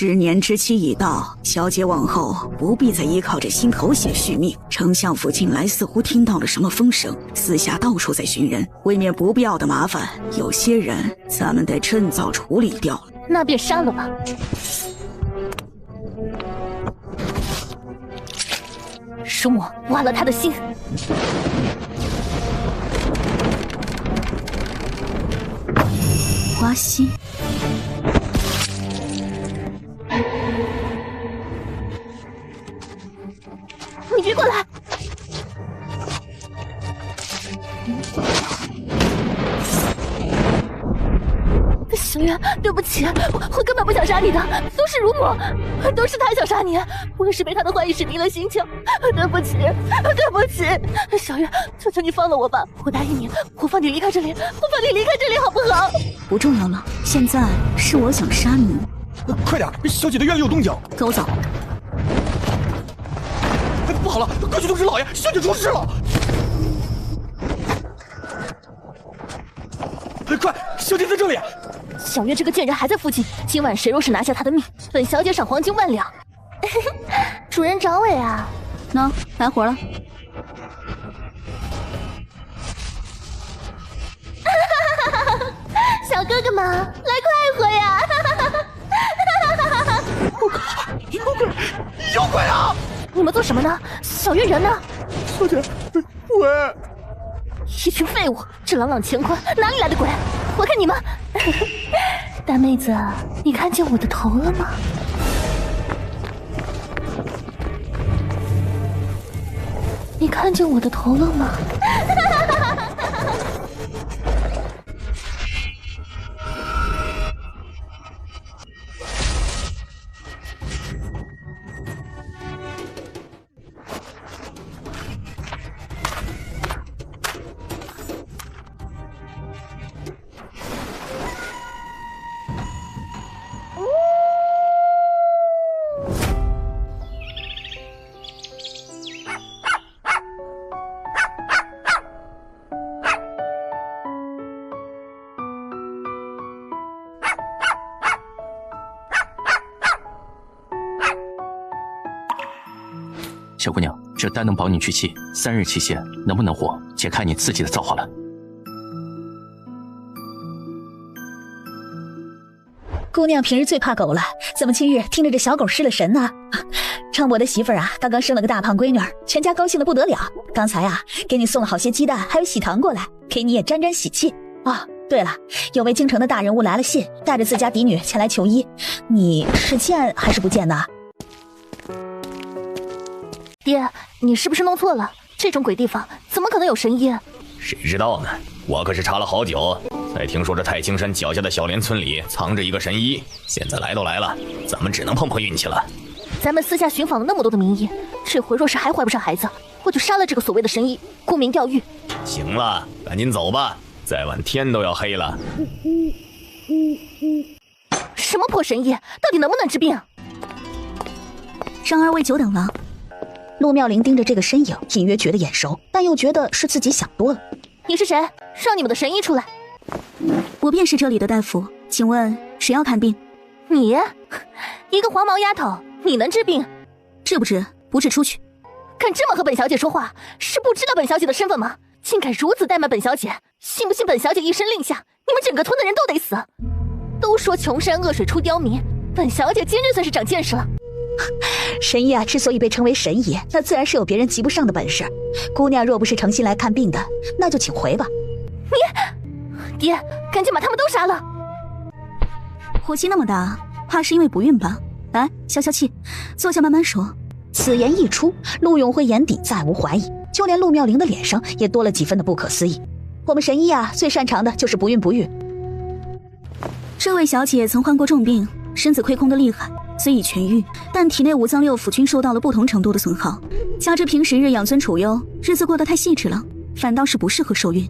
10年之期已到，小姐往后不必再依靠这心头血续命。丞相府近来似乎听到了什么风声，私下到处在寻人，为免不必要的麻烦，有些人咱们得趁早处理掉了。那便杀了吧。属母挖了他的心。花心。你别过来！小月，对不起，我根本不想杀你的，都是乳母，都是他想杀你，我也是被他的坏意使迷了心窍，对不起，对不起，小月，求求你放了我吧，我答应你，我放你离开这里，我放你离开这里，好不好？不重要了，现在是我想杀你。快点，小姐的院里有动静，跟我走。不好了，快去通知老爷，小姐出事了！快，小姐在这里！小月这个贱人还在附近，今晚谁若是拿下她的命，本小姐赏黄金1万两。主人找我呀？喏，来活了。小哥哥们，来快活呀！妖怪啊！你们做什么呢？小月人呢？小姐，喂！一群废物，这朗朗乾坤哪里来的鬼？我看你们，大妹子，你看见我的头了吗？你看见我的头了吗？小姑娘，这丹能保你去气，3日期限，能不能活，且看你自己的造化了。姑娘平日最怕狗了，怎么今日听着这小狗失了神呢？昌伯的媳妇儿啊，刚刚生了个大胖闺女，全家高兴的不得了。刚才啊，给你送了好些鸡蛋，还有喜糖过来，给你也沾沾喜气。哦，对了，有位京城的大人物来了信，带着自家嫡女前来求医，你是见还是不见呢？爹，你是不是弄错了？这种鬼地方怎么可能有神医？谁知道呢？我可是查了好久，才听说这太清山脚下的小莲村里藏着一个神医。现在来都来了，咱们只能碰碰运气了。咱们私下寻访了那么多的名医，这回若是还怀不上孩子，我就杀了这个所谓的神医，沽名钓誉。行了，赶紧走吧，再晚天都要黑了。什么破神医，到底能不能治病？让二位久等了。陆妙龄盯着这个身影，隐约觉得眼熟，但又觉得是自己想多了。你是谁？让你们的神医出来。我便是这里的大夫，请问谁要看病？你，一个黄毛丫头，你能治病？治不治？不治出去。敢这么和本小姐说话，是不知道本小姐的身份吗？竟敢如此怠慢本小姐，信不信本小姐一声令下，你们整个村的人都得死？都说穷山恶水出刁民，本小姐今日算是长见识了。神医啊，之所以被称为神医，那自然是有别人及不上的本事。姑娘若不是诚心来看病的，那就请回吧。你，爹，赶紧把他们都杀了。火气那么大，怕是因为不孕吧？来，消消气，坐下慢慢说。此言一出，陆永辉眼底再无怀疑，就连陆妙龄的脸上也多了几分的不可思议。我们神医啊，最擅长的就是不孕不育。这位小姐曾患过重病，身子亏空的厉害，虽已痊愈，但体内5脏6腑均受到了不同程度的损耗，加之平时日养尊处优，日子过得太细致了，反倒是不适合受孕。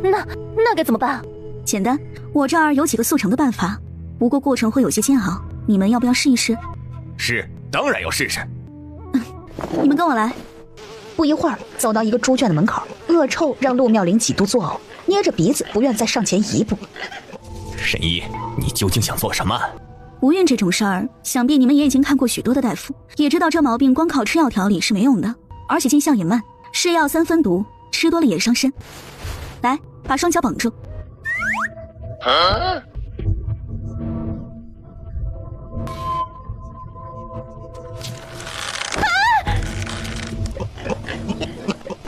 那该怎么办？简单，我这儿有几个速成的办法，不过过程会有些煎熬，你们要不要试一试？是，当然要试试。你们跟我来。不一会儿，走到一个猪圈的门口，恶臭让陆妙龄几度作呕，捏着鼻子不愿再上前一步。神医，你究竟想做什么？不孕这种事儿，想必你们也已经看过许多的大夫，也知道这毛病光靠吃药调理是没用的，而且见效也慢，是药3分毒，吃多了也伤身。来，把双脚绑住。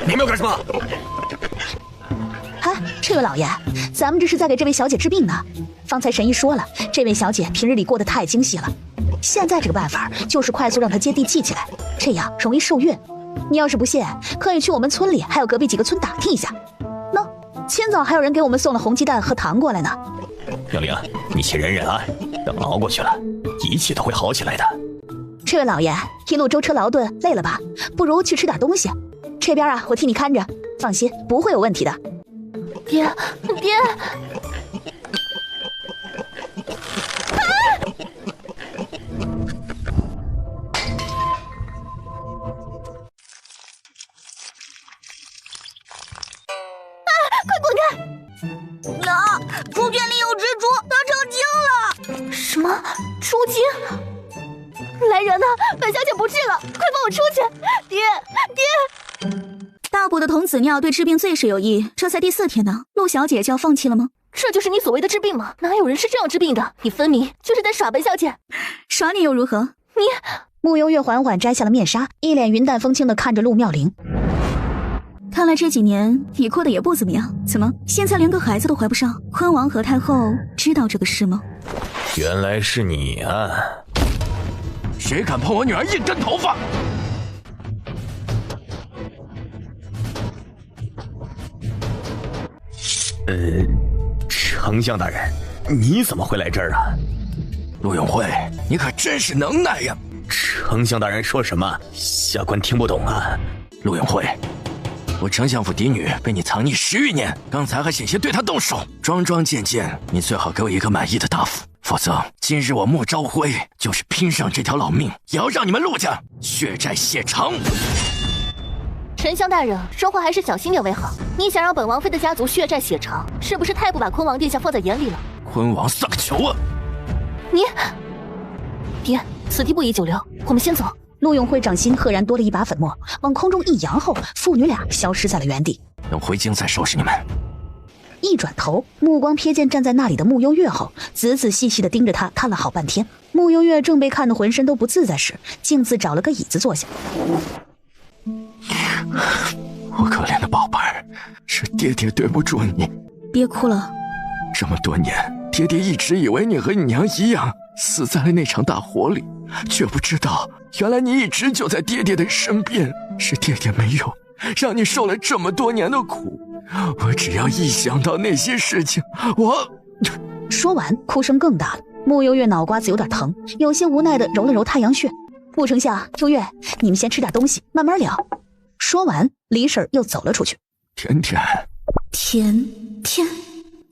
你们要干什么？这位老爷，咱们这是在给这位小姐治病呢。方才神医说了，这位小姐平日里过得太精细了，现在这个办法就是快速让她接地气起来，这样容易受孕。你要是不信，可以去我们村里还有隔壁几个村打听一下。喏，今早还有人给我们送了红鸡蛋和糖过来呢。妙玲，你且忍忍啊，等熬过去了，一切都会好起来的。这位老爷，一路舟车劳顿，累了吧？不如去吃点东西。这边啊，我替你看着，放心，不会有问题的。爹，快滚开！啊！猪圈里有蜘蛛，它成精了！什么猪精？来人呐！本小姐不治了，快放我出去！爹！大补的童子尿对治病最是有益，这才第4天呢，陆小姐就要放弃了吗？这就是你所谓的治病吗？哪有人是这样治病的？你分明就是在耍本小姐。耍你又如何？你……慕幽月缓缓摘下了面纱，一脸云淡风轻地看着陆妙龄。看来这几年你过得也不怎么样，怎么现在连个孩子都怀不上？昆王和太后知道这个事吗？原来是你啊！谁敢碰我女儿一根头发？丞相大人，你怎么会来这儿啊？陆永慧，你可真是能耐呀！丞相大人说什么？下官听不懂啊。陆永慧，我丞相府嫡女被你藏匿10余年，刚才还险些对她动手，桩桩件件，你最好给我一个满意的答复，否则今日我穆昭辉就是拼上这条老命，也要让你们陆家血债血偿。丞相大人，说话还是小心点为好。你想让本王妃的家族血债血偿，是不是太不把昆王殿下放在眼里了？昆王算个球啊！你，爹，此地不宜久留，我们先走。陆永辉掌心赫然多了一把粉末，往空中一扬后，父女俩消失在了原地。等回京再收拾你们。一转头，目光瞥见站在那里的慕幽月后，仔仔细细地盯着他看了好半天。慕幽月正被看得浑身都不自在时，径自找了个椅子坐下。我可怜的宝贝儿，是爹爹对不住你。别哭了。这么多年，爹爹一直以为你和你娘一样死在了那场大火里，却不知道原来你一直就在爹爹的身边。是爹爹没有让你受了这么多年的苦，我只要一想到那些事情，我……说完，哭声更大了。慕幽月脑瓜子有点疼，有些无奈地揉了揉太阳穴。穆丞相、幽月，你们先吃点东西，慢慢聊。说完，李婶又走了出去。甜甜，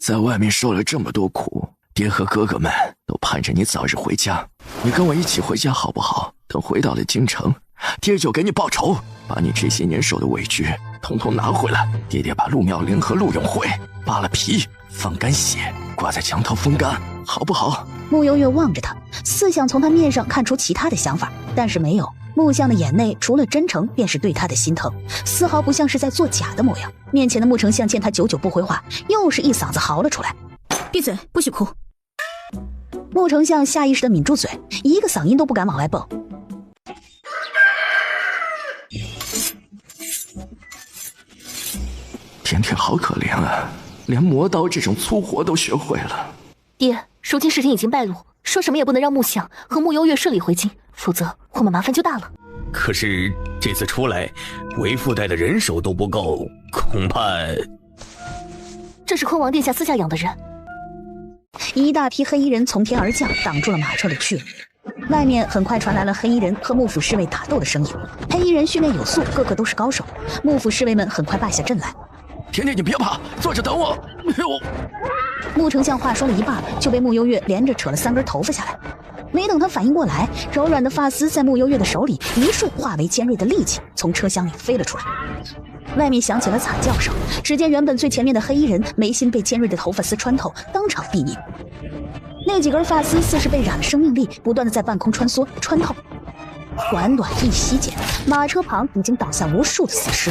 在外面受了这么多苦，爹和哥哥们都盼着你早日回家。你跟我一起回家好不好？等回到了京城，爹就给你报仇，把你这些年受的委屈统统拿回来。爹爹把陆妙龄和陆永慧扒了皮，放干血，挂在墙头风干，好不好？慕幽月望着他，似想从他面上看出其他的想法，但是没有。木相的眼内除了真诚，便是对他的心疼，丝毫不像是在作假的模样。面前的穆丞相见他久久不回话，又是一嗓子嚎了出来：“闭嘴，不许哭！”穆丞相下意识地抿住嘴，一个嗓音都不敢往外蹦。甜甜好可怜啊，连磨刀这种粗活都学会了。爹，如今事情已经败露，说什么也不能让穆相和穆幽月顺利回京，否则我们麻烦就大了。可是这次出来，为父带的人手都不够，恐怕……这是昆王殿下私下养的人。一大批黑衣人从天而降，挡住了马车的去路。外面很快传来了黑衣人和幕府侍卫打斗的声音。黑衣人训练有素，个个都是高手。幕府侍卫们很快败下阵来。甜甜，你别怕，坐着等我。穆丞相话说了一半，就被穆幽月连着扯了3根头发下来。没等他反应过来，柔软的发丝在穆幽月的手里一瞬化为尖锐的利器，从车厢里飞了出来。外面响起了惨叫声，只见原本最前面的黑衣人眉心被尖锐的头发丝穿透，当场毙命。那几根发丝似是被染了生命力，不断的在半空穿梭穿透。短短一息间，马车旁已经倒下无数的死尸。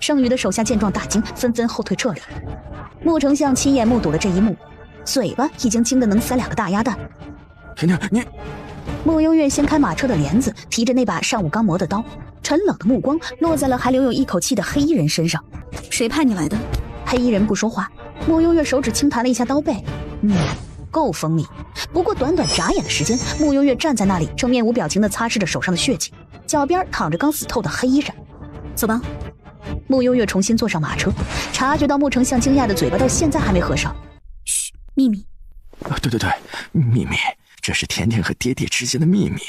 剩余的手下见状大惊，纷纷后退撤离。穆丞相亲眼目睹了这一幕，嘴巴已经惊得能塞2个大鸭蛋。甜甜，你……穆幽月掀开马车的帘子，提着那把上午刚磨的刀，沉冷的目光落在了还留有一口气的黑衣人身上。谁派你来的？黑衣人不说话，穆幽月手指轻弹了一下刀背，够锋利。不过短短眨眼的时间，穆幽月站在那里，正面无表情地擦拭着手上的血迹，脚边躺着刚死透的黑衣人。走吧。穆幽月重新坐上马车，察觉到穆丞相惊讶的嘴巴到现在还没合上。嘘，秘密。对，秘密，这是甜甜和爹爹之间的秘密。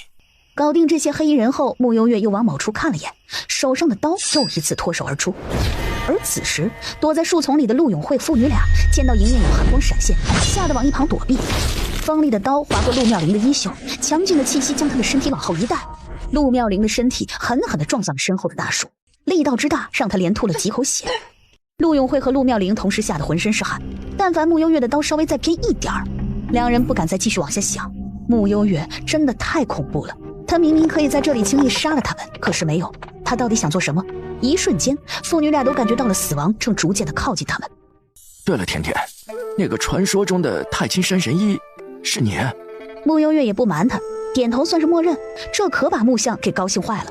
搞定这些黑衣人后，穆幽月又往某处看了眼，手上的刀又一次脱手而出。而此时，躲在树丛里的陆永慧父女俩见到迎面有寒光闪现，吓得往一旁躲避。锋利的刀划过陆妙龄的衣袖，强劲的气息将她的身体往后一带。陆妙龄的身体狠狠地撞向了身后的大树，力道之大，让她连吐了几口血。陆永慧和陆妙龄同时吓得浑身是汗，但凡穆幽月的刀稍微再偏一点儿，两人不敢再继续往下想。穆幽月真的太恐怖了，他明明可以在这里轻易杀了他们，可是没有。他到底想做什么？一瞬间，父女俩都感觉到了死亡正逐渐的靠近他们。对了，甜甜，那个传说中的太清山神医是你？穆幽月也不瞒他，点头算是默认，这可把穆相给高兴坏了。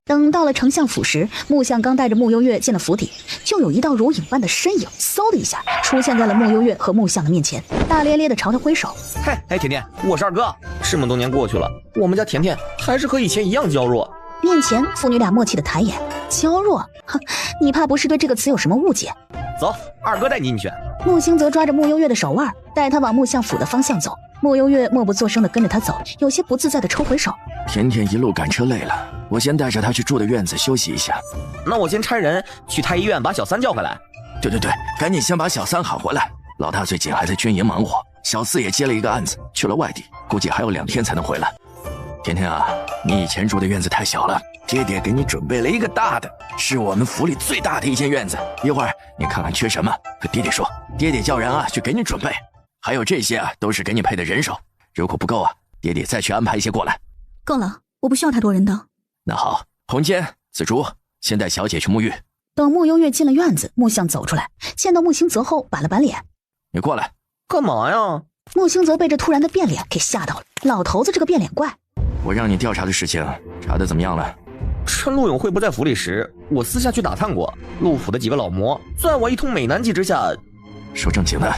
等到了丞相府时，穆相刚带着穆幽月进了府邸，就有一道如影般的身影嗖的一下出现在了穆幽月和穆相的面前，大咧咧的朝他挥手。嘿，甜甜，我是二哥。这么多年过去了，我们家甜甜还是和以前一样娇弱。面前父女俩默契的抬眼，娇弱？哼，你怕不是对这个词有什么误解？走，二哥带你进去。穆星则抓着穆幽月的手腕，带他往穆相府的方向走。穆幽月默不作声的跟着他走，有些不自在的抽回手。甜甜一路赶车累了，我先带着她去住的院子休息一下。那我先差人去太医院把小三叫回来。对，赶紧先把小三喊回来。老大最近还在军营忙活，小四也接了一个案子，去了外地，估计还有2天才能回来。甜甜啊，你以前住的院子太小了，爹爹给你准备了一个大的，是我们府里最大的一间院子。一会儿你看看缺什么，和爹爹说，爹爹叫人啊去给你准备。还有这些啊，都是给你配的人手，如果不够啊，爹爹再去安排一些过来。够了，我不需要太多人的。那好，红坚、紫竹，先带小姐去沐浴。等穆幽月进了院子，穆相走出来，见到穆星泽后板了板脸。你过来。干嘛呀？穆星泽被这突然的变脸给吓到了，老头子这个变脸怪。我让你调查的事情查得怎么样了？趁陆永慧不在府里时，我私下去打探过，陆府的几个老魔，在我一通美男计之下，说正经的。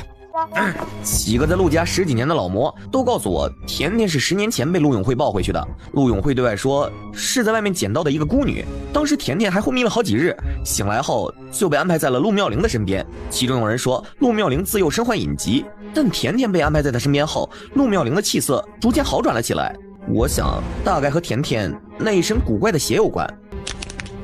几个在陆家10几年的老魔都告诉我，甜甜是10年前被陆永慧抱回去的。陆永慧对外说是在外面捡到的一个孤女，当时甜甜还昏迷了好几日，醒来后就被安排在了陆妙龄的身边。其中有人说陆妙龄自幼身患隐疾，但甜甜被安排在他身边后，陆妙龄的气色逐渐好转了起来。我想大概和甜甜那一身古怪的血有关。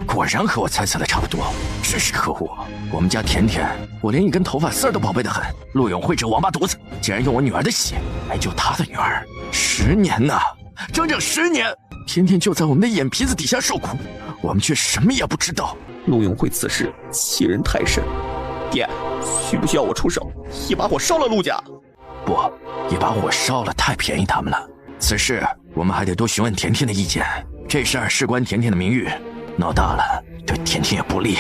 果然和我猜测的差不多，真是可恶！我们家甜甜，我连一根头发丝都宝贝得很。陆永慧这王八犊子，竟然用我女儿的血来救他的女儿，10年呐，整整10年！甜甜就在我们的眼皮子底下受苦，我们却什么也不知道。陆永慧此事欺人太甚，爹，需不需要我出手，一把火烧了陆家？不，一把火烧了太便宜他们了。此事我们还得多询问甜甜的意见，这事儿事关甜甜的名誉。闹大了，对甜甜也不利。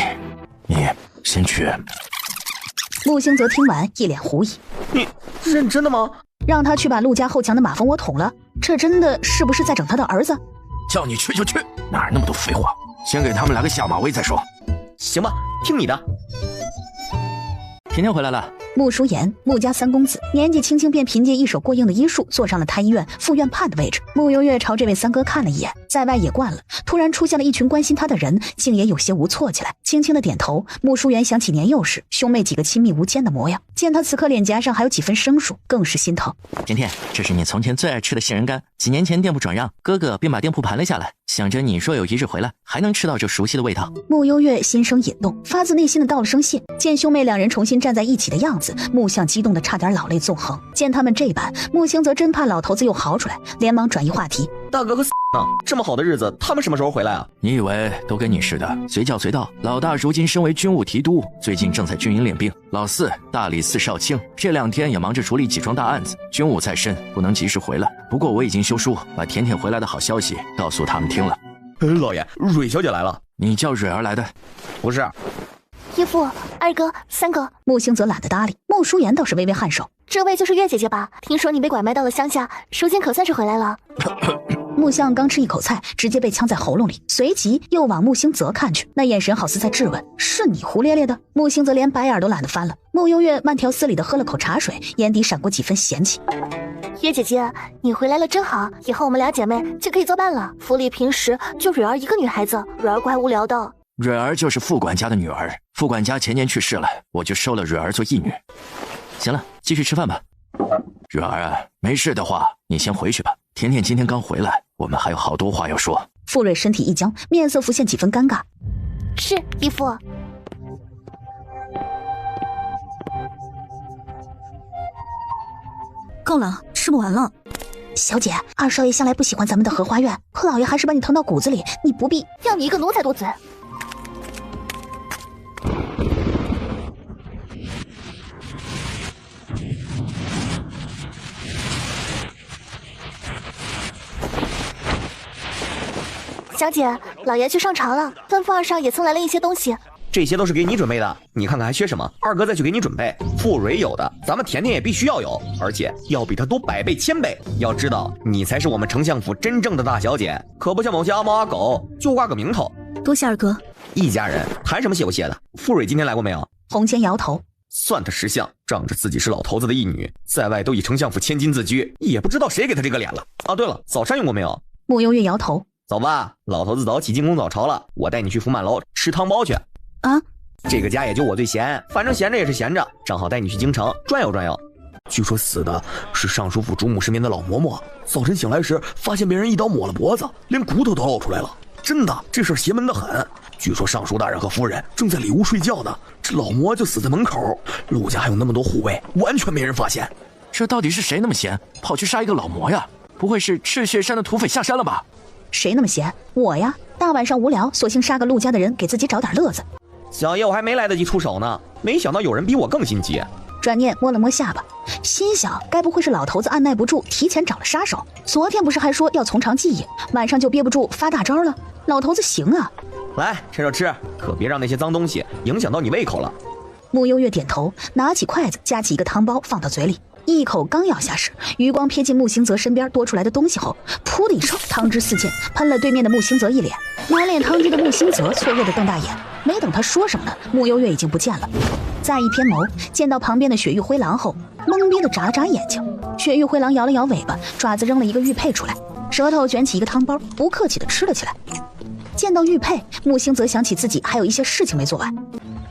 你先去。穆星泽听完一脸狐疑：“你认真的吗？让他去把陆家后墙的马蜂窝捅了？这真的是不是在整他的儿子？”叫你去就去，哪儿那么多废话？先给他们来个下马威再说。行吧，听你的。甜甜回来了。穆叔言，穆家3公子年纪轻轻便凭借一手过硬的医术坐上了太医院副院判的位置。穆幽月朝这位三哥看了一眼，在外也惯了，突然出现了一群关心他的人，竟也有些无措起来，轻轻的点头。穆叔元想起年幼时兄妹几个亲密无间的模样，见他此刻脸颊上还有几分生疏，更是心疼。甜甜，这是你从前最爱吃的杏仁干，几年前店铺转让，哥哥便把店铺盘了下来，想着你若有一日回来，还能吃到这熟悉的味道。穆幽月心生引动，发自内心的道了声谢。见兄妹2人重新站在一起的样子，穆相激动的差点老泪纵横。见他们这般，穆星则真怕老头子又嚎出来，连忙转移话题。大哥和这么好的日子，他们什么时候回来啊？你以为都跟你似的，随叫随到？老大如今身为军务提督，最近正在军营练兵。老四大理寺少卿这2天也忙着处理几桩大案子，军务在身，不能及时回来。不过我已经修书，把甜甜回来的好消息告诉他们听了。老爷，蕊小姐来了。你叫蕊儿来的？不是。义父、二哥、三哥。穆星泽懒得搭理，穆舒言倒是微微颔首。这位就是月姐姐吧？听说你被拐卖到了乡下，如今可算是回来了。穆相刚吃一口菜，直接被呛在喉咙里，随即又往穆星泽看去，那眼神好似在质问：是你胡咧咧的？穆星泽连白眼都懒得翻了。穆幽月慢条斯理地喝了口茶水，眼底闪过几分嫌弃。月姐姐，你回来了真好，以后我们俩姐妹就可以作伴了。府里平时就蕊儿一个女孩子，蕊儿怪无聊的。蕊儿就是副管家的女儿，副管家前年去世了，我就收了蕊儿做义女。行了，继续吃饭吧。蕊儿啊，没事的话你先回去吧。甜甜今天刚回来，我们还有好多话要说。傅蕊身体一僵，面色浮现几分尴尬。是，义父。够了，吃不完了。小姐，二少爷向来不喜欢咱们的荷花院，可老爷还是把你疼到骨子里，你不必。要你一个奴才多嘴。小姐，老爷去上朝了，吩咐二少爷送来了一些东西。这些都是给你准备的，你看看还缺什么？二哥再去给你准备。傅蕊有的，咱们甜甜也必须要有，而且要比他多100倍、1000倍。要知道，你才是我们丞相府真正的大小姐，可不像某些阿猫阿狗，就挂个名头。多谢二哥。一家人谈什么谢不谢的？傅蕊今天来过没有？红间摇头，算他识相，仗着自己是老头子的义女，在外都以丞相府千金自居，也不知道谁给他这个脸了。啊，对了，早餐用过没有？穆幽月摇头。走吧，老头子早起进宫早朝了，我带你去福满楼吃汤包去。啊，这个家也就我最闲，反正闲着也是闲着，正好带你去京城转悠转悠。据说死的是尚书府主母身边的老嬷嬷，早晨醒来时发现别人一刀抹了脖子，连骨头都露出来了。真的，这事儿邪门得很。据说尚书大人和夫人正在里屋睡觉呢，这老嬷就死在门口。陆家还有那么多护卫，完全没人发现。这到底是谁那么闲，跑去杀一个老魔呀？不会是赤血山的土匪下山了吧？谁那么闲？我呀，大晚上无聊，索性杀个陆家的人，给自己找点乐子。小爷我还没来得及出手呢，没想到有人比我更心急。转念摸了摸下巴，心想该不会是老头子按耐不住，提前找了杀手？昨天不是还说要从长计议，晚上就憋不住发大招了？老头子行啊！来，趁热吃，可别让那些脏东西影响到你胃口了。穆幽月点头，拿起筷子夹起一个汤包放到嘴里，一口刚咬下时，余光瞥见穆星泽身边多出来的东西后，噗的一声，汤汁四溅，喷了对面的穆星泽一脸。满脸汤汁的穆星泽错愕地瞪大眼，没等他说什么呢，穆幽月已经不见了。再一偏眸，见到旁边的雪域灰狼后，懵逼地眨了眨眼睛。雪域灰狼摇了摇尾巴，爪子扔了一个玉佩出来，舌头卷起一个汤包，不客气地吃了起来。见到玉佩，穆星泽想起自己还有一些事情没做完。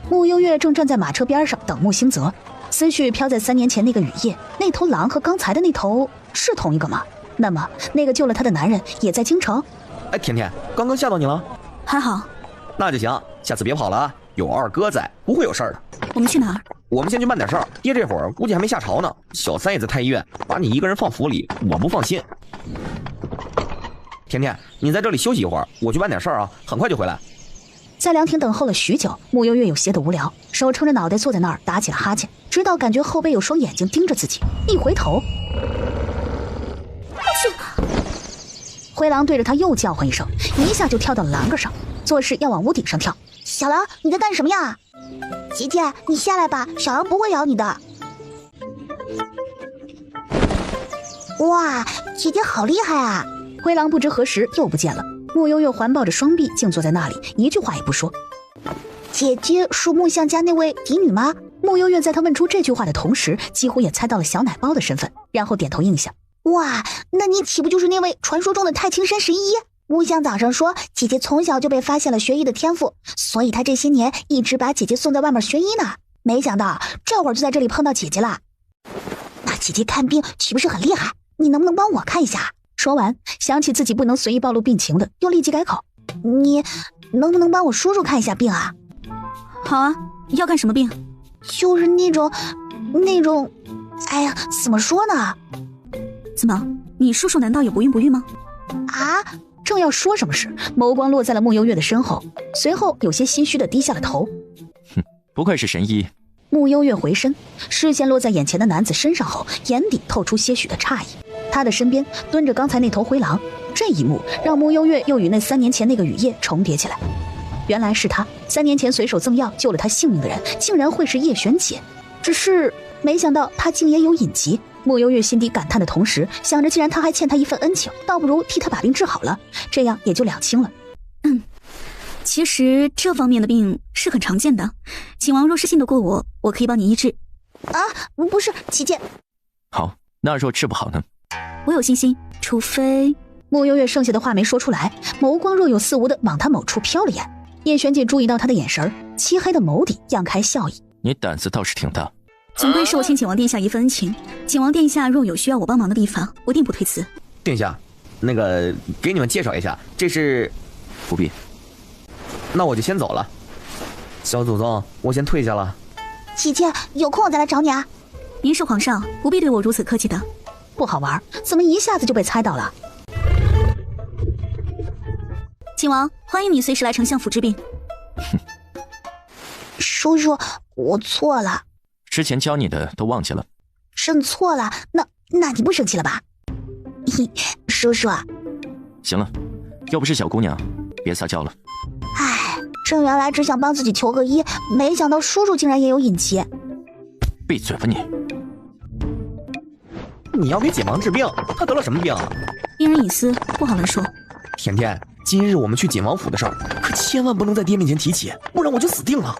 穆幽月正站在马车边上等穆星泽，思绪飘在3年前那个雨夜，那头狼和刚才的那头是同一个吗？那么那个救了他的男人也在京城？哎，甜甜，刚刚吓到你了？还好。那就行，下次别跑了啊，有二哥在，不会有事儿的。我们去哪儿？我们先去办点事儿，爹这会儿估计还没下朝呢。小三也在太医院，把你一个人放府里，我不放心。甜甜，你在这里休息一会儿，我去办点事儿啊，很快就回来。在凉亭等候了许久，穆幽月有些的无聊，手撑着脑袋坐在那儿打起了哈欠，直到感觉后背有双眼睛盯着自己，一回头，灰狼对着他又叫唤一声，一下就跳到了栏杆上，做事要往屋顶上跳。小狼，你在干什么呀？姐姐，你下来吧，小狼不会咬你的。哇，姐姐好厉害啊！灰狼不知何时又不见了，穆幽月环抱着双臂，静坐在那里，一句话也不说。姐姐是穆相家那位嫡女吗？穆幽月在他问出这句话的同时，几乎也猜到了小奶包的身份，然后点头应下。哇，那你岂不就是那位传说中的太清山神医？穆相早上说，姐姐从小就被发现了学医的天赋，所以他这些年一直把姐姐送在外面学医呢。没想到这会儿就在这里碰到姐姐了。那姐姐看病岂不是很厉害？你能不能帮我看一下？说完，想起自己不能随意暴露病情的，又立即改口：你能不能帮我叔叔看一下病啊？好啊，要看什么病？就是那种，哎呀，怎么说呢？怎么，你叔叔难道也不孕不育吗？啊，正要说什么时，眸光落在了穆幽月的身后，随后有些心虚的低下了头。哼，不愧是神医。穆幽月回身，视线落在眼前的男子身上后，眼底透出些许的诧异。他的身边蹲着刚才那头灰狼，这一幕让穆幽月又与那3年前那个雨夜重叠起来。原来是他3年前随手赠药救了他性命的人，竟然会是叶璇姐。只是没想到他竟也有隐疾。穆幽月心底感叹的同时，想着既然他还欠他一份恩情，倒不如替他把病治好了，这样也就两清了。其实这方面的病是很常见的，景王若是信得过我，我可以帮你医治。啊，不是，琪姐。好，那若治不好呢？我有信心，除非……穆幽月剩下的话没说出来，眸光若有似无的往他某处瞟了眼。叶璇姐注意到他的眼神，漆黑的眸底漾开笑意。你胆子倒是挺大。总归是我欠景王殿下一份恩情，景王殿下若有需要我帮忙的地方，我定不推辞。殿下，那个给你们介绍一下，这是……不必。那我就先走了。小祖宗，我先退下了。琪姐，有空我再来找你啊。您是皇上，不必对我如此客气的。不好玩，怎么一下子就被猜到了？景王，欢迎你随时来丞相府治病。叔叔，我错了。之前教你的都忘记了。认错了，那你不生气了吧？叔叔。行了，又不是小姑娘，别撒娇了。唉，朕原来只想帮自己求个医，没想到叔叔竟然也有隐疾。闭嘴吧你！你要给景王治病，他得了什么病？病人隐私，不好乱说。甜甜，今日我们去景王府的事儿，可千万不能在爹面前提起，不然我就死定了。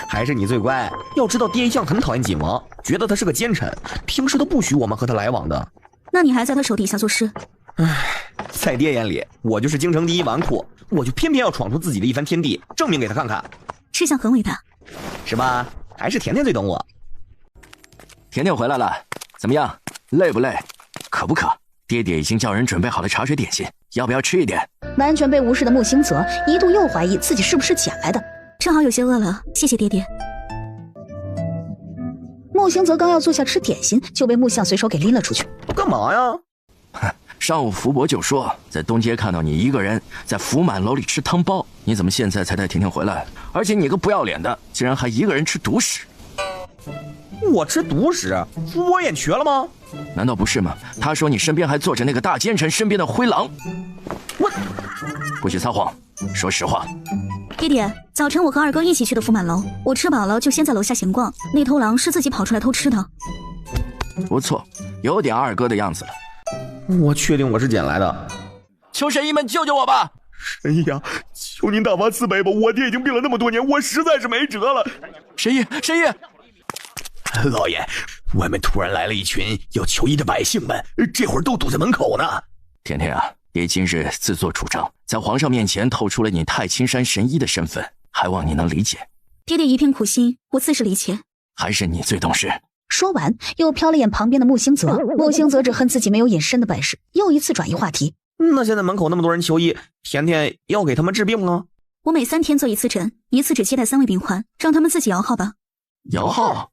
还是你最乖。要知道爹一向很讨厌景王，觉得他是个奸臣，平时都不许我们和他来往的。那你还在他手底下做事？唉，在爹眼里，我就是京城第一纨绔，我就偏偏要闯出自己的一番天地，证明给他看看。志向很伟大，是吧？还是甜甜最懂我。甜甜回来了，怎么样？累不累？渴不渴？爹爹已经叫人准备好了茶水点心，要不要吃一点？完全被无视的穆星泽一度又怀疑自己是不是捡来的。正好有些饿了，谢谢爹爹。穆星泽刚要坐下吃点心，就被穆相随手给拎了出去。干嘛呀？上午福伯就说在东街看到你一个人在福满楼里吃汤包，你怎么现在才带甜甜回来？而且你个不要脸的，竟然还一个人吃独食。我吃独食？福伯眼瘸了吗？难道不是吗？他说你身边还坐着那个大奸臣身边的灰狼。我不许撒谎，说实话。爹爹，早晨我和二哥一起去的福满楼，我吃饱了就先在楼下闲逛，那头狼是自己跑出来偷吃的。不错，有点二哥的样子了。我确定我是捡来的。求神医们救救我吧！神医啊，求您大发慈悲吧！我爹已经病了那么多年，我实在是没辙了。神医，神医！老爷，外面突然来了一群要求医的百姓们，这会儿都堵在门口呢。甜甜啊，爹今日自作主张，在皇上面前透出了你太清山神医的身份，还望你能理解。爹爹一片苦心，我自是理解。还是你最懂事。说完，又瞟了眼旁边的穆星泽。穆星泽只恨自己没有隐身的本事，又一次转移话题。那现在门口那么多人求医，甜甜要给他们治病吗？我每3天做一次诊，一次只接待3位病患，让他们自己摇号吧。摇号？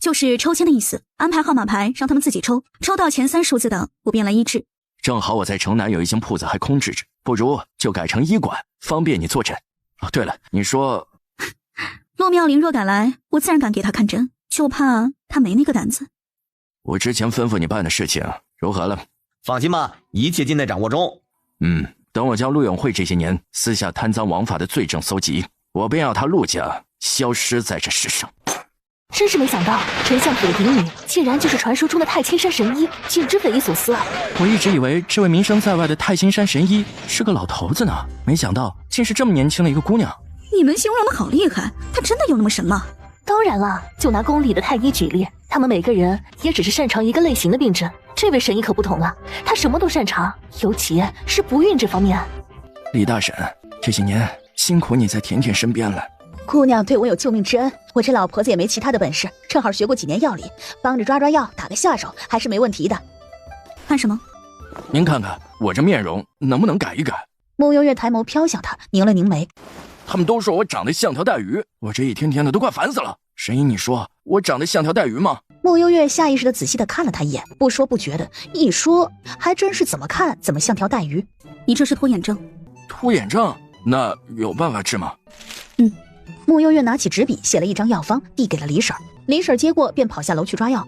就是抽签的意思，安排号码牌让他们自己抽，抽到前3数字的，我便来医治。正好我在城南有一间铺子还空置着，不如就改成医馆，方便你坐诊。哦，对了，你说洛妙龄若敢来，我自然敢给他看诊，就怕他没那个胆子。我之前吩咐你办的事情如何了？放心吧，一切尽在掌握中。等我将陆永会这些年私下贪赃枉法的罪证搜集，我便要他陆家消失在这世上。真是没想到，丞相府的嫡女竟然就是传说中的太清山神医，简直匪夷所思啊！我一直以为这位名声在外的太清山神医是个老头子呢，没想到竟是这么年轻的一个姑娘。你们形容的好厉害，他真的有那么神吗？当然了，就拿宫里的太医举例，他们每个人也只是擅长一个类型的病症，这位神医可不同了，他什么都擅长，尤其是不孕这方面。李大婶，这些年辛苦你在甜甜身边了。姑娘对我有救命之恩，我这老婆子也没其他的本事，正好学过几年药理，帮着抓药，打个下手还是没问题的。看什么？您看看我这面容能不能改一改？穆幽月抬眸飘向他，拧了拧眉。他们都说我长得像条带鱼，我这一天天的都快烦死了。神医，你说我长得像条带鱼吗？穆幽月下意识地仔细地看了他一眼，不说不觉的，一说还真是怎么看怎么像条带鱼。你这是拖眼症。拖眼症？那有办法治吗？穆幽月拿起纸笔写了一张药方，递给了李婶。李婶接过便跑下楼去抓药，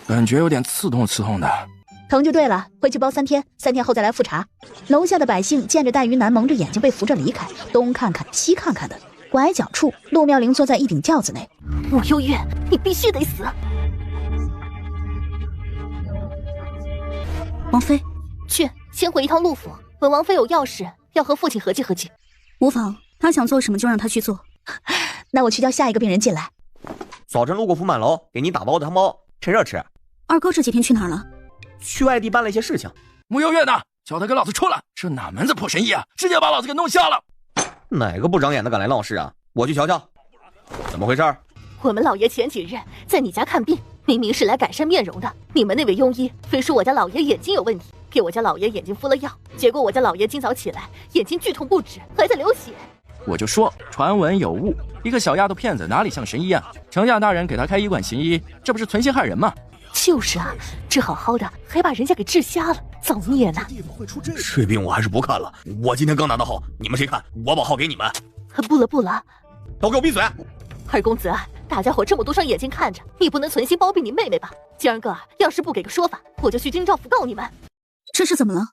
感觉有点刺痛的。疼就对了，回去包3天，3天后再来复查。楼下的百姓见着带鱼男蒙着眼睛被扶着离开，东看看西看看的。拐角处，陆妙玲坐在一顶轿子内。穆幽月，你必须得死！王妃，去，先回一趟陆府，本王妃有要事要和父亲合计合计。无妨，他想做什么就让他去做。那我去叫下一个病人进来。早晨路过福满楼，给你打包的汤包，趁热吃。二哥这几天去哪儿了？去外地办了一些事情。穆幽月呢？叫他跟老子出来！这哪门子破神医啊！直接把老子给弄瞎了！哪个不长眼的敢来闹事啊？我去瞧瞧。怎么回事？我们老爷前几日在你家看病，明明是来改善面容的，你们那位庸医非说我家老爷眼睛有问题，给我家老爷眼睛敷了药，结果我家老爷今早起来眼睛剧痛不止，还在流血。我就说传闻有误，一个小丫头片子哪里像神医啊？丞相大人给他开医馆行医，这不是存心害人吗？就是啊，治好好的还把人家给治瞎了，造孽呢！这病我还是不看了，我今天刚拿到号，你们谁看？我把号给你们。不了，都给我闭嘴！二公子，大家伙这么多双眼睛看着，你不能存心包庇你妹妹吧？今儿个要是不给个说法，我就去京兆府告你们。这是怎么了？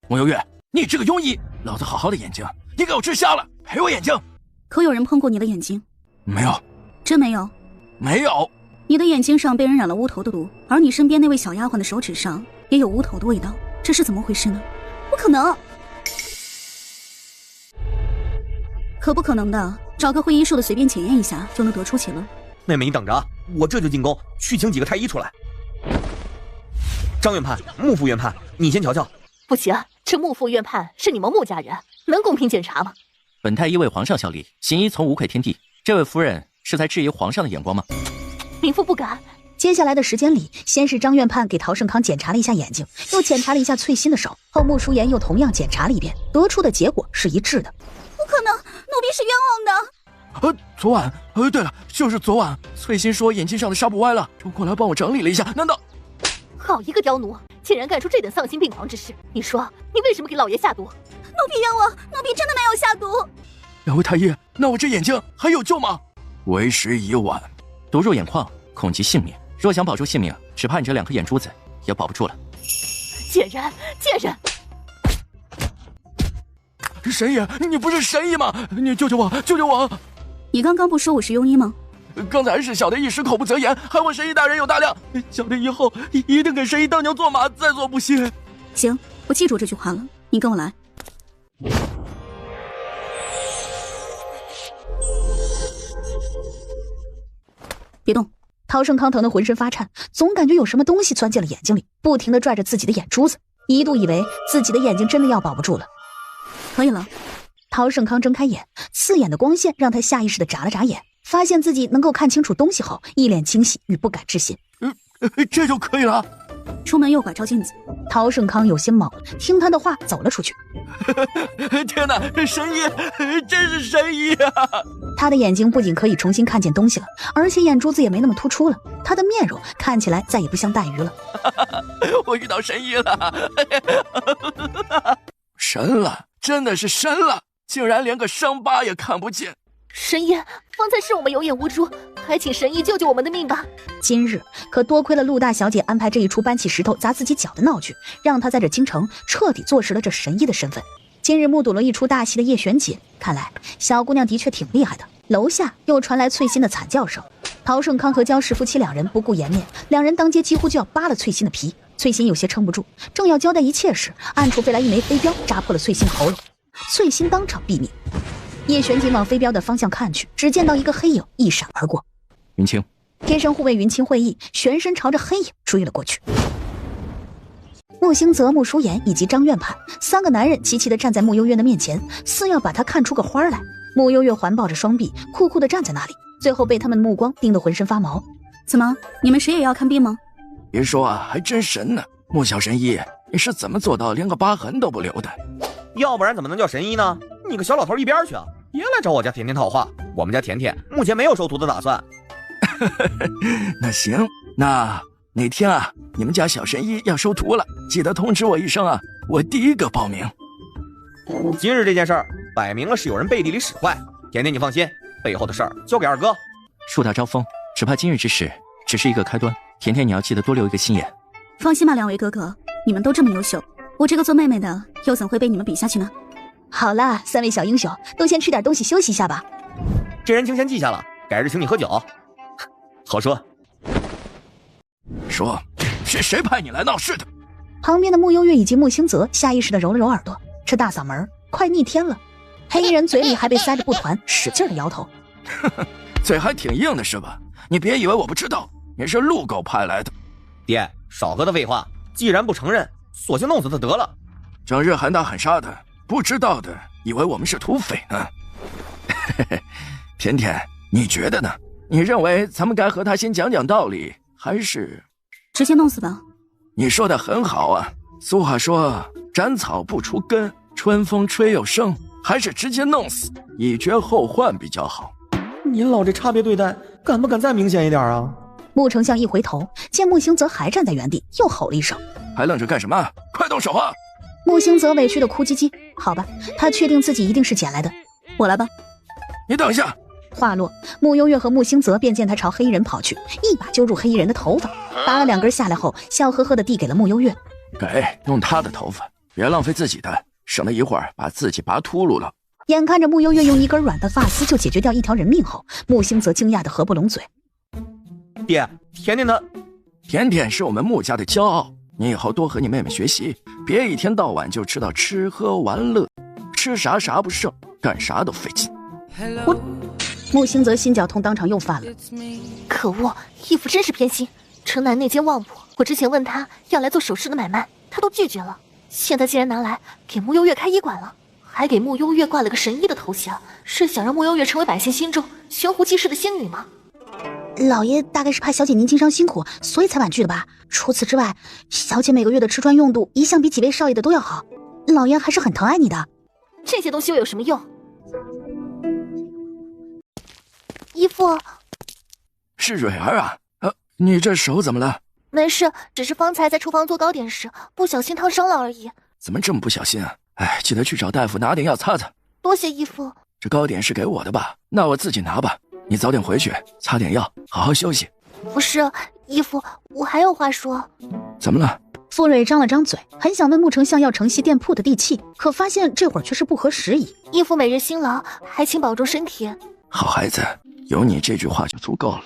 穆幽月，你这个庸医，老子好好的眼睛，你给我治瞎了，赔我眼睛！可有人碰过你的眼睛？没有。真没有？没有。你的眼睛上被人染了乌头的毒，而你身边那位小丫鬟的手指上也有乌头的味道，这是怎么回事呢？不可能！可不可能的，找个会医术的随便检验一下就能得出结论。妹妹你等着啊，我这就进宫去请几个太医出来。张院判、穆副院判，你先瞧瞧。不行，这穆副院判是你们穆家人，能公平检查吗？本太医为皇上效力，行医从无愧天地。这位夫人是在质疑皇上的眼光吗？民妇不敢。接下来的时间里，先是张院判给陶胜康检查了一下眼睛，又检查了一下翠心的手，后穆淑妍又同样检查了一遍，得出的结果是一致的。不可能，奴婢是冤枉的。昨晚，对了，就是昨晚，翠心说眼睛上的纱布歪了，就过来帮我整理了一下。难道？好一个刁奴，竟然干出这等丧心病狂之事！你说，你为什么给老爷下毒？奴婢冤枉，奴婢真的没有下毒。两位太医，那我这眼睛还有救吗？为时已晚，毒入眼眶，恐及性命。若想保住性命，只怕你这2颗眼珠子也保不住了。贱人，贱人！神医，你不是神医吗？你救救我，救救我！你刚刚不说我是庸医吗？刚才是小的一时口不择言，还望神医大人有大量。小的以后一定给神医当牛做马，在所不惜。行，我记住这句话了。你跟我来。别动。陶胜康疼得浑身发颤，总感觉有什么东西钻进了眼睛里，不停地拽着自己的眼珠子，一度以为自己的眼睛真的要保不住了。可以了。陶胜康睁开眼，刺眼的光线让他下意识地眨了眨眼，发现自己能够看清楚东西后，一脸惊喜与不敢置信。这就可以了。出门右拐照镜子。陶胜康有些懵了，听他的话走了出去。天哪，神医，真是神医啊！他的眼睛不仅可以重新看见东西了，而且眼珠子也没那么突出了，他的面容看起来再也不像带鱼了。我遇到神医了！神了，真的是神了，竟然连个伤疤也看不见。神医，方才是我们有眼无珠，还请神医救救我们的命吧。今日可多亏了陆大小姐安排这一出搬起石头砸自己脚的闹剧，让他在这京城彻底坐实了这神医的身份。今日目睹了一出大戏的叶璇姐，看来小姑娘的确挺厉害的。楼下又传来翠心的惨叫声，陶胜康和焦氏夫妻2人不顾颜面，2人当街几乎就要扒了翠心的皮。翠心有些撑不住，正要交代一切时，暗处飞来一枚飞镖，扎破了翠心喉咙，翠心当场毙命。叶璇景往飞镖的方向看去，只见到一个黑影一闪而过。云清，天生护卫云清会意，旋身朝着黑影追了过去。穆兴泽、穆淑妍以及张院判3个男人齐齐地站在穆幽月的面前，似要把他看出个花来。穆幽月环抱着双臂，酷酷地站在那里，最后被他们的目光盯得浑身发毛。怎么，你们谁也要看病吗？别说啊，还真神呢！穆小神医，你是怎么做到连个疤痕都不留的？要不然怎么能叫神医呢？你个小老头一边去啊！别来找我家甜甜套话，我们家甜甜目前没有收徒的打算。那行，那哪天啊，你们家小神医要收徒了，记得通知我一声啊，我第一个报名。今日这件事儿，摆明了是有人背地里使坏。甜甜，你放心，背后的事儿交给二哥。树大招风，只怕今日之事只是一个开端。甜甜，你要记得多留一个心眼。放心吧，两位哥哥，你们都这么优秀，我这个做妹妹的又怎会被你们比下去呢？好啦，三位小英雄，都先吃点东西休息一下吧。这人情先记下了，改日请你喝酒。好说。说，是谁派你来闹事的？旁边的穆幽月以及穆星泽下意识地揉了揉耳朵，这大嗓门快逆天了。黑衣人嘴里还被塞着布团，使劲地摇头。嘴还挺硬的是吧？你别以为我不知道，你是陆狗派来的。爹，少和他废话，既然不承认，索性弄死他得了。整日喊打喊杀的，不知道的以为我们是土匪呢。甜甜，你觉得呢？你认为咱们该和他先讲讲道理，还是直接弄死吧？你说的很好啊，俗话说斩草不除根，春风吹又生，还是直接弄死，以绝后患比较好。您老这差别对待，敢不敢再明显一点啊？穆丞相一回头，见穆星泽还站在原地，又吼了一声：“还愣着干什么？快动手啊！”穆星泽委屈的哭唧唧。好吧，他确定自己一定是捡来的。我来吧。你等一下。话落，穆幽月和穆星泽便见他朝黑衣人跑去，一把揪住黑衣人的头发，拔了2根下来后，笑呵呵地递给了穆幽月：“给，用他的头发，别浪费自己的，省得一会儿把自己拔秃噜了。”眼看着穆幽月用一根软的发丝就解决掉一条人命后，穆星泽惊讶得合不拢嘴：“爹，甜甜的，甜甜是我们穆家的骄傲，你以后多和你妹妹学习，别一天到晚就知道吃喝玩乐，吃啥啥不剩，干啥都费劲。”穆星泽心绞痛当场又犯了。可恶，义父真是偏心。城南那间旺铺，我之前问他要来做首饰的买卖，他都拒绝了。现在竟然拿来给穆幽月开医馆了，还给穆幽月挂了个神医的头衔，是想让穆幽月成为百姓心中悬壶济世的仙女吗？老爷大概是怕小姐您经商辛苦，所以才婉拒的吧。除此之外，小姐每个月的吃穿用度一向比几位少爷的都要好，老爷还是很疼爱你的。这些东西又有什么用？义父，是蕊儿啊，你这手怎么了？没事，只是方才在厨房做糕点时不小心烫伤了而已。怎么这么不小心啊？哎，记得去找大夫拿点药擦擦。多谢义父。这糕点是给我的吧？那我自己拿吧。你早点回去，擦点药，好好休息。不是，义父，我还有话说。怎么了？傅蕊张了张嘴，很想问穆丞相要承袭店铺的地契，可发现这会儿却是不合时宜。义父每日辛劳，还请保重身体。好孩子，有你这句话就足够了。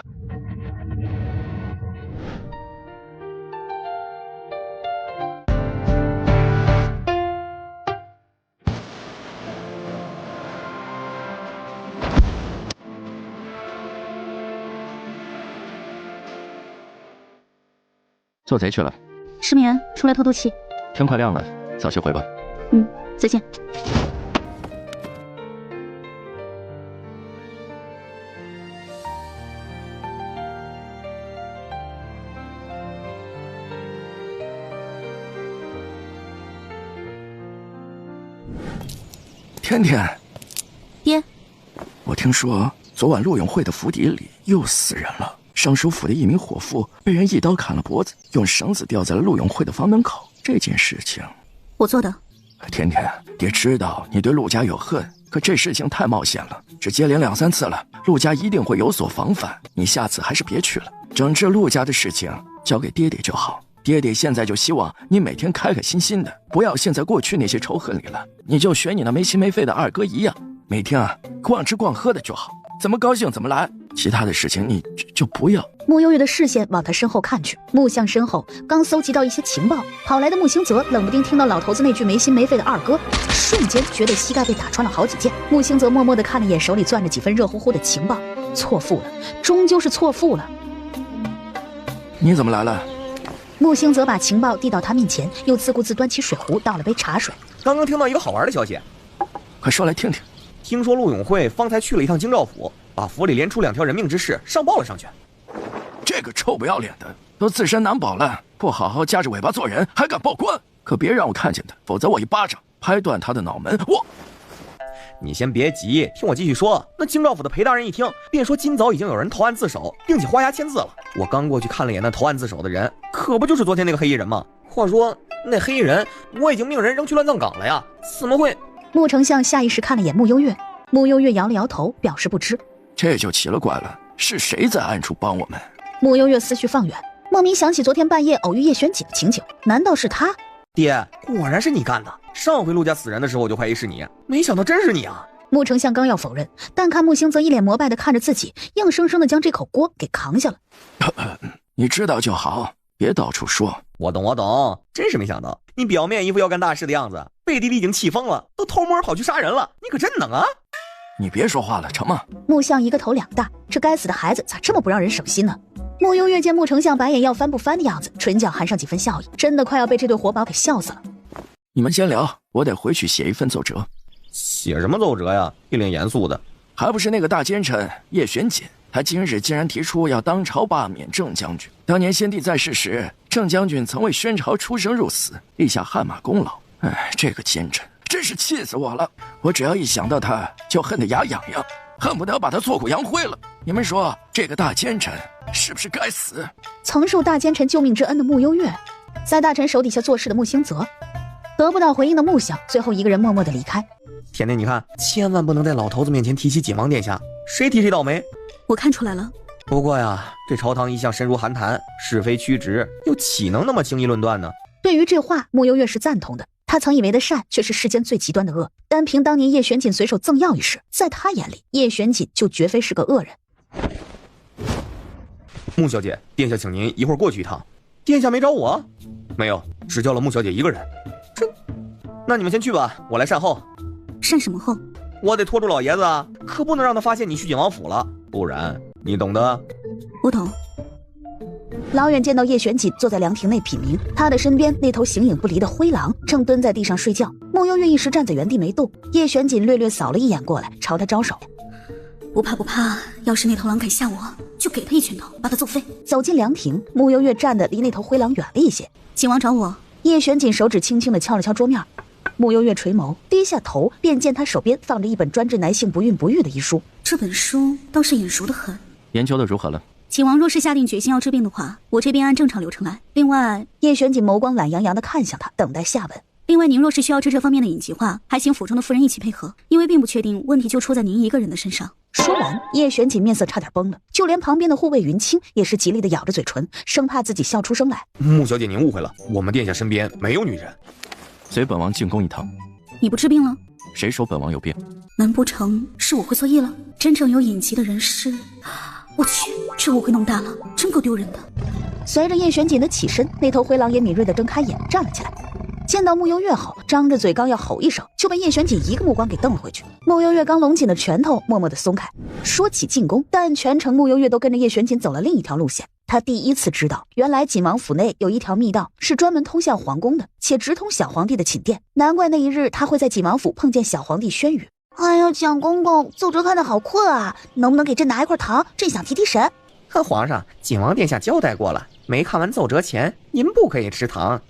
做贼去了。失眠，出来透透气。天快亮了，早些回吧。再见。甜甜，爹，我听说昨晚陆永会的府邸里又死人了。尚书府的一名伙妇被人一刀砍了脖子，用绳子吊在了陆永会的房门口。这件事情我做的。甜甜，爹知道你对陆家有恨，可这事情太冒险了，这接连2、3次了，陆家一定会有所防范。你下次还是别去了，整治陆家的事情交给爹爹就好。爹爹现在就希望你每天开开心心的，不要陷在过去那些仇恨里了。你就学你那没心没肺的二哥一样，每天逛吃逛喝的就好，怎么高兴怎么来，其他的事情你就不要。穆幽月的视线往他身后看去，穆相身后刚搜集到一些情报，跑来的穆星泽冷不丁听到老头子那句没心没肺的二哥，瞬间觉得膝盖被打穿了好几剑。穆星泽默默地看了眼手里攥着几份热乎乎的情报，错付了，终究是错付了。你怎么来了？穆星泽把情报递到他面前，又自顾自端起水壶倒了杯茶水。刚刚听到一个好玩的消息，快说来听听。听说陆永会方才去了一趟京兆府，把府里连出2条人命之事上报了上去。这个臭不要脸的，都自身难保了，不好好夹着尾巴做人，还敢报官？可别让我看见他，否则我一巴掌拍断他的脑门。你先别急，听我继续说。那京兆府的裴大人一听，便说今早已经有人投案自首，并且画押签字了。我刚过去看了眼那投案自首的人，可不就是昨天那个黑衣人吗？话说那黑衣人，我已经命人扔去乱葬岗了呀，怎么会？穆丞相下意识看了眼穆幽月，穆幽月摇了摇头，表示不知。这就奇了怪了，是谁在暗处帮我们？穆幽月思绪放远，莫名想起昨天半夜偶遇叶玄锦的情景，难道是他？爹，果然是你干的。上回陆家死人的时候我就怀疑是你，没想到真是你啊！穆丞相刚要否认，但看穆兴泽一脸膜拜地看着自己，硬生生地将这口锅给扛下了。你知道就好，别到处说。我懂，真是没想到，你表面一副要干大事的样子，背地里已经气疯了，都偷摸跑去杀人了，你可真能啊！你别说话了，成吗？穆相一个头两大，这该死的孩子咋这么不让人省心呢？穆幽月见穆丞相白眼要翻不翻的样子，唇角含上几分笑意，真的快要被这对活宝给笑死了。你们先聊，我得回去写一份奏折。写什么奏折呀？一脸严肃的。还不是那个大奸臣叶玄锦，他今日竟然提出要当朝罢免郑将军。当年先帝在世时，郑将军曾为宣朝出生入死，立下汗马功劳。这个奸臣真是气死我了！我只要一想到他，就恨得牙痒痒，恨不得把他挫骨扬灰了。你们说这个大奸臣是不是该死？曾受大奸臣救命之恩的穆幽月，在大臣手底下做事的穆兴泽，得不到回应的穆想，最后一个人默默地离开。甜甜，你看，千万不能在老头子面前提起景王殿下，谁提谁倒霉。我看出来了。不过呀，这朝堂一向深如寒潭，是非曲直，又岂能那么轻易论断呢？对于这话，穆幽月是赞同的。他曾以为的善，却是世间最极端的恶。单凭当年叶玄锦随手赠药一事，在他眼里，叶玄锦就绝非是个恶人。穆小姐，殿下请您一会儿过去一趟。殿下没找我？没有，只叫了穆小姐一个人。那你们先去吧，我来善后。善什么后？我得拖住老爷子啊，可不能让他发现你去景王府了，不然你懂的。我懂。老远见到叶玄锦坐在凉亭内品茗，他的身边那头形影不离的灰狼正蹲在地上睡觉。穆幽月一时站在原地没动，叶玄锦略略扫了一眼过来，朝他招手。不怕，要是那头狼敢吓我，就给他一拳头，把他揍飞。走进凉亭，穆幽月站得离那头灰狼远了一些。景王找我。叶玄锦手指轻轻地敲了敲桌面，穆幽月垂眸，低下头，便见他手边放着一本专治男性不孕不育的医书。这本书倒是眼熟得很。研究的如何了？景王若是下定决心要治病的话，我这边按正常流程来。另外，叶玄锦眸光懒洋洋地看向他，等待下文。另外，您若是需要治这方面的隐疾话，还请府中的夫人一起配合，因为并不确定问题就出在您一个人的身上。说完，叶玄锦面色差点崩了，就连旁边的护卫云清也是极力地咬着嘴唇，生怕自己笑出声来。穆小姐，您误会了，我们殿下身边没有女人。随本王进宫一趟。你不治病了？谁说本王有病？难不成是我会错意了？真正有隐疾的人是……我去，这误会弄大了，真够丢人的。随着叶玄锦的起身，那头灰狼也敏锐地睁开眼，站了起来。见到穆幽月后，张着嘴刚要吼一声，就被叶玄锦一个目光给瞪了回去。穆幽月刚拢紧的拳头默默地松开。说起进宫，但全程穆幽月都跟着叶玄锦走了另一条路线。他第一次知道，原来锦王府内有一条密道是专门通向皇宫的，且直通小皇帝的寝殿。难怪那一日他会在锦王府碰见小皇帝轩宇。哎呀，蒋公公，奏折看得好困啊，能不能给朕拿一块糖？朕想提提神。皇上，景王殿下交代过了，没看完奏折前，您不可以吃糖。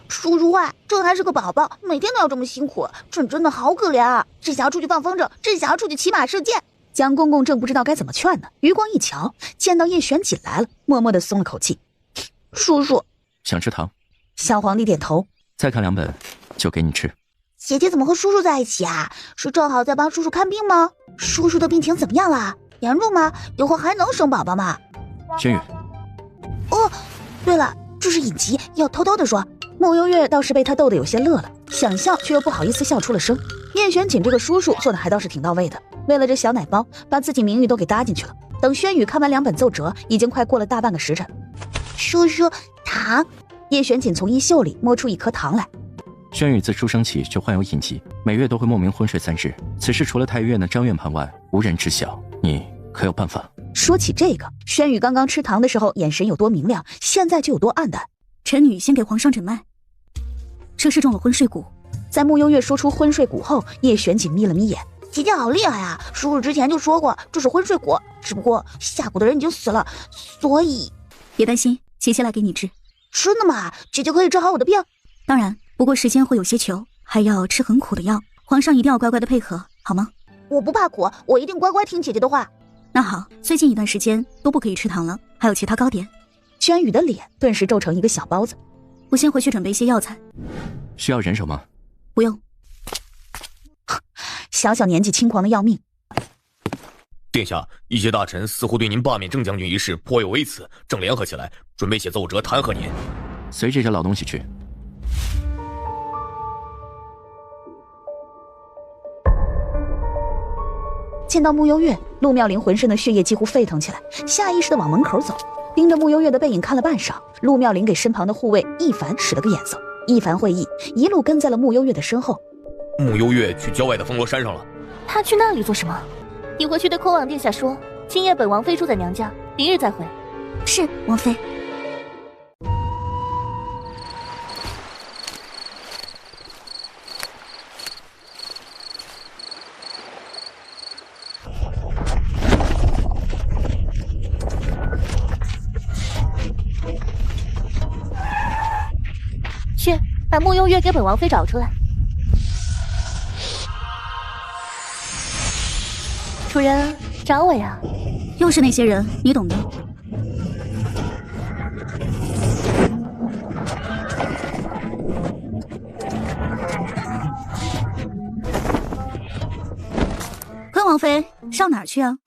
说实话，朕还是个宝宝，每天都要这么辛苦，朕真的好可怜啊！朕想要出去放风筝，朕想要出去骑马射箭。蒋公公正不知道该怎么劝呢，余光一瞧，见到叶玄锦来了，默默地松了口气。叔叔想吃糖？小皇帝点头。再看2本，就给你吃。姐姐怎么和叔叔在一起啊？是正好在帮叔叔看病吗？叔叔的病情怎么样了？严重吗？以后还能生宝宝吗？轩宇。哦，对了，这是隐疾，要偷偷的说。穆幽月倒是被他逗得有些乐了，想笑却又不好意思笑出了声。叶玄锦这个叔叔做的还倒是挺到位的，为了这小奶包，把自己名誉都给搭进去了。等轩宇看完2本奏折，已经快过了大半个时辰。叔叔，糖。叶玄锦从衣袖里摸出一颗糖来。轩宇自出生起就患有隐疾，每月都会莫名昏睡3日。此事除了太医院的张院判外，无人知晓。你可有办法？说起这个，轩宇刚刚吃糖的时候眼神有多明亮，现在就有多暗淡。臣女先给皇上诊脉，这是中了昏睡蛊。在穆幽月说出昏睡蛊后，叶玄锦眯了眯眼。姐姐好厉害啊！叔叔之前就说过这是昏睡蛊，只不过下蛊的人已经死了，所以别担心，姐姐来给你治。真的吗？姐姐可以治好我的病？当然，不过时间会有些久，还要吃很苦的药。皇上一定要乖乖的配合，好吗？我不怕苦，我一定乖乖听姐姐的话。那好，最近一段时间都不可以吃糖了，还有其他糕点。轩宇的脸顿时皱成一个小包子。我先回去准备一些药材。需要人手吗？不用。小小年纪轻狂的要命。殿下，一些大臣似乎对您罢免郑将军一事颇有微词，正联合起来，准备写奏折弹劾您。随这些老东西去。见到穆幽月，陆妙龄浑身的血液几乎沸腾起来，下意识地往门口走，盯着穆幽月的背影看了半晌。陆妙龄给身旁的护卫一凡使了个眼色，一凡会意，一路跟在了穆幽月的身后。穆幽月去郊外的风罗山上了。他去那里做什么？你回去对空王殿下说，今夜本王妃住在娘家，明日再回。是，王妃。去，把穆幽月给本王妃找出来。主人，找我呀？又是那些人，你懂的。坤王妃，上哪儿去啊？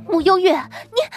穆幽月，你。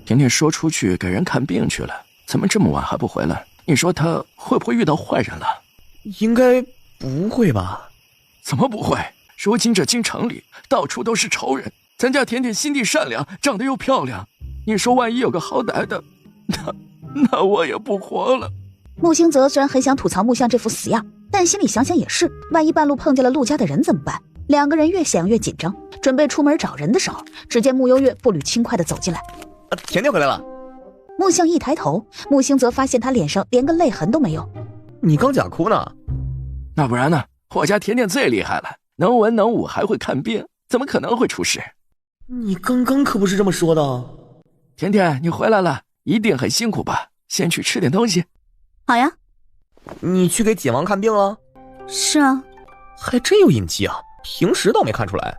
甜甜说出去给人看病去了，怎么这么晚还不回来？你说他会不会遇到坏人了？应该不会吧？怎么不会？如今这京城里到处都是仇人，咱家甜甜心地善良，长得又漂亮，你说万一有个好歹的，那我也不活了。穆兴泽虽然很想吐槽穆相这副死样，但心里想想也是，万一半路碰见了陆家的人怎么办？两个人越想越紧张，准备出门找人的时候，只见穆幽月步履轻快地走进来。甜甜回来了。穆相一抬头，穆兴泽发现他脸上连个泪痕都没有。你刚假哭呢？那不然呢？我家甜甜最厉害了，能文能武，还会看病，怎么可能会出事？你刚刚可不是这么说的。甜甜，你回来了，一定很辛苦吧？先去吃点东西。好呀。你去给简王看病了？是啊。还真有隐疾啊，平时倒没看出来。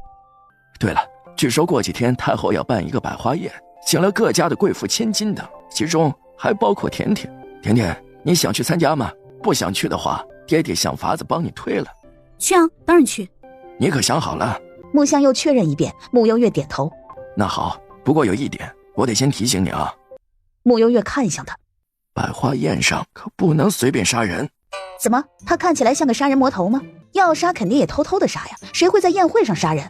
对了，据说过几天太后要办一个百花宴，请了各家的贵妇千金等，其中还包括甜甜。甜甜，你想去参加吗？不想去的话，爹爹想法子帮你推了。去啊，当然去。你可想好了？穆相又确认一遍，穆幽月点头。那好，不过有一点，我得先提醒你啊。穆幽月看向他，百花宴上可不能随便杀人。怎么，他看起来像个杀人魔头吗？要杀肯定也偷偷的杀呀，谁会在宴会上杀人？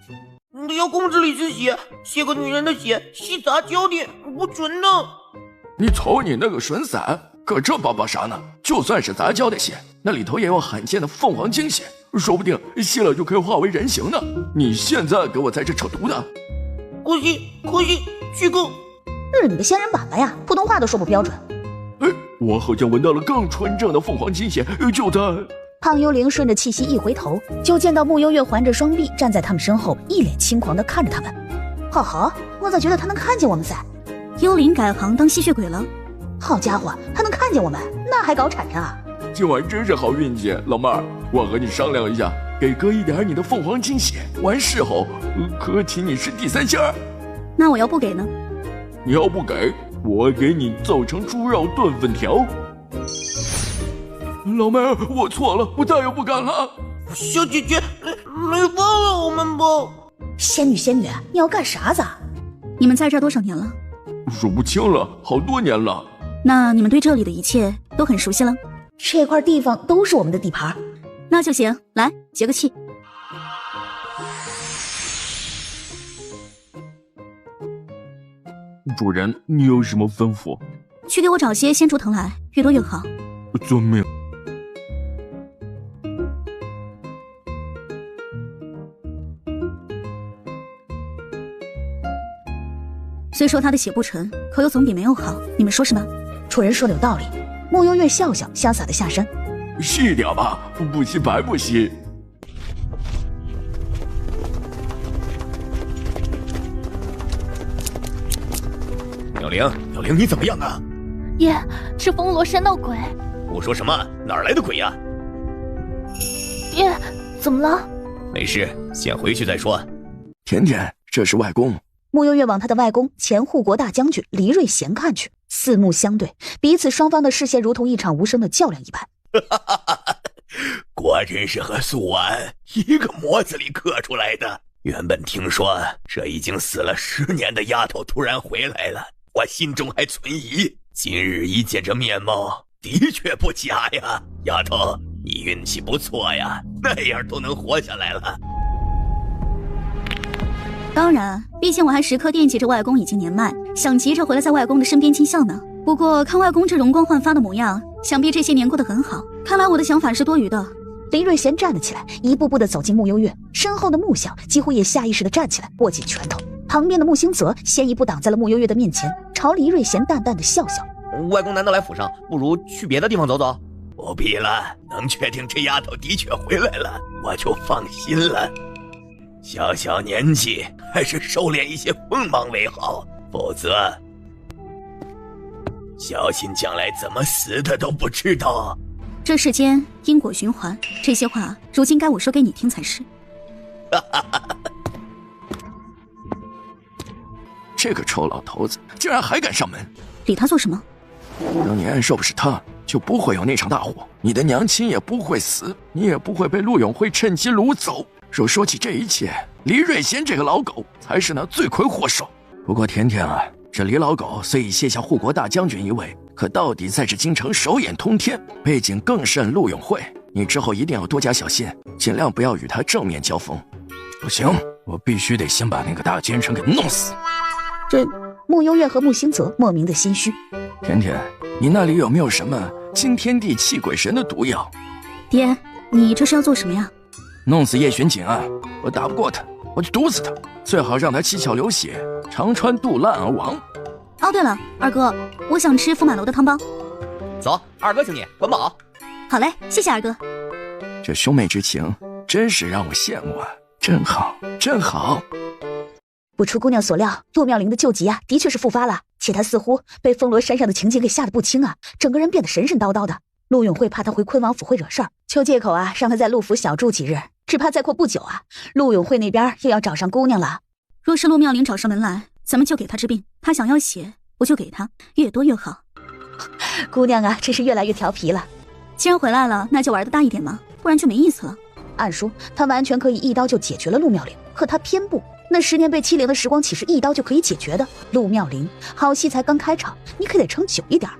你要公纸里是血，写个女人的血，洗杂交的，不准呢。你瞅你那个损伞，可这巴巴啥呢？就算是杂交的血，那里头也有罕见的凤凰精血，说不定吸了就可以化为人形呢。你现在给我在这扯犊子！可惜，虚构。日你个仙人板吧呀，普通话都说不标准。我好像闻到了更纯正的凤凰精血，就在……胖幽灵顺着气息一回头，就见到穆幽月环着双臂站在他们身后，一脸轻狂地看着他们。好好，我咋觉得他能看见我们噻？幽灵改行当吸血鬼了？好家伙，他能看见我们，那还搞产人啊？今晚真是好运气，老妹儿，我和你商量一下，给哥一点你的凤凰精血，完事后哥请你吃地三鲜。那我要不给呢？你要不给，我给你做成猪肉炖粉条。老妹儿，我错了，我再也不敢了。小姐姐，没放了我们吧？仙女，你要干啥子？你们在这儿多少年了？数不清了，好多年了。那你们对这里的一切都很熟悉了？这块地方都是我们的地盘。那就行，来结个气。主人，你有什么吩咐？去给我找些鲜竹藤来，越多越好。遵命。虽说他的血不纯，可又总比没有好。你们说是吗？楚人说的有道理。慕幽月笑笑，潇洒的下山。细点吧，不吸白不吸。小玲，你怎么样啊？爷，是风罗山闹鬼。我说什么？哪儿来的鬼呀？爷，怎么了？没事，先回去再说。甜甜，这是外公。慕幽月往他的外公前护国大将军黎瑞贤看去，四目相对，彼此双方的视线如同一场无声的较量一般。果真是和素婉一个模子里刻出来的。原本听说这已经死了10年的丫头突然回来了，我心中还存疑。今日一见这面貌，的确不假呀。丫头，你运气不错呀，那样都能活下来了。当然，毕竟我还时刻惦记着外公已经年迈，想急着回来在外公的身边尽孝呢。不过看外公这容光焕发的模样，想必这些年过得很好。看来我的想法是多余的。林瑞贤站了起来，一步步地走进慕幽月，身后的慕晓几乎也下意识地站起来，握紧拳头。旁边的慕星泽先一步挡在了慕幽月的面前，朝林瑞贤淡淡的笑笑。外公难得来府上，不如去别的地方走走。不必了，能确定这丫头的确回来了，我就放心了。小年纪，还是收敛一些锋芒为好，否则小心将来怎么死的都不知道。这世间因果循环，这些话如今该我说给你听才是。这个臭老头子竟然还敢上门，理他做什么？当年若不是他，就不会有那场大火，你的娘亲也不会死，你也不会被陆永辉趁机掳走。若说起这一切，黎瑞贤这个老狗才是那罪魁祸首。不过甜甜啊，这黎老狗虽已卸下护国大将军一位，可到底在这京城手眼通天，背景更甚陆永辉。你之后一定要多加小心，尽量不要与他正面交锋。不行，我必须得先把那个大奸臣给弄死。这慕幽月和慕星泽莫名的心虚。甜甜，你那里有没有什么惊天地泣鬼神的毒药？爹，你这是要做什么呀？弄死叶玄景啊！我打不过他，我就毒死他，最好让他七窍流血，肠穿肚烂而亡。哦，对了，二哥，我想吃福满楼的汤包。走，二哥请你，管饱。好嘞，谢谢二哥。这兄妹之情真是让我羡慕啊！真好，真好。不出姑娘所料，陆妙龄的旧疾啊，的确是复发了，且她似乎被风罗山上的情景给吓得不轻啊，整个人变得神神叨叨的。陆永会怕她回昆王府会惹事儿，就借口啊，让她在陆府小住几日。只怕再过不久啊，陆永会那边又要找上姑娘了。若是陆妙龄找上门来，咱们就给她治病。她想要血，我就给她，越多越好。姑娘啊，真是越来越调皮了。既然回来了，那就玩得大一点嘛，不然就没意思了。按说她完全可以一刀就解决了陆妙龄，可她偏不。那10年被欺凌的时光岂是一刀就可以解决的？陆妙龄，好戏才刚开场，你可得撑久一点。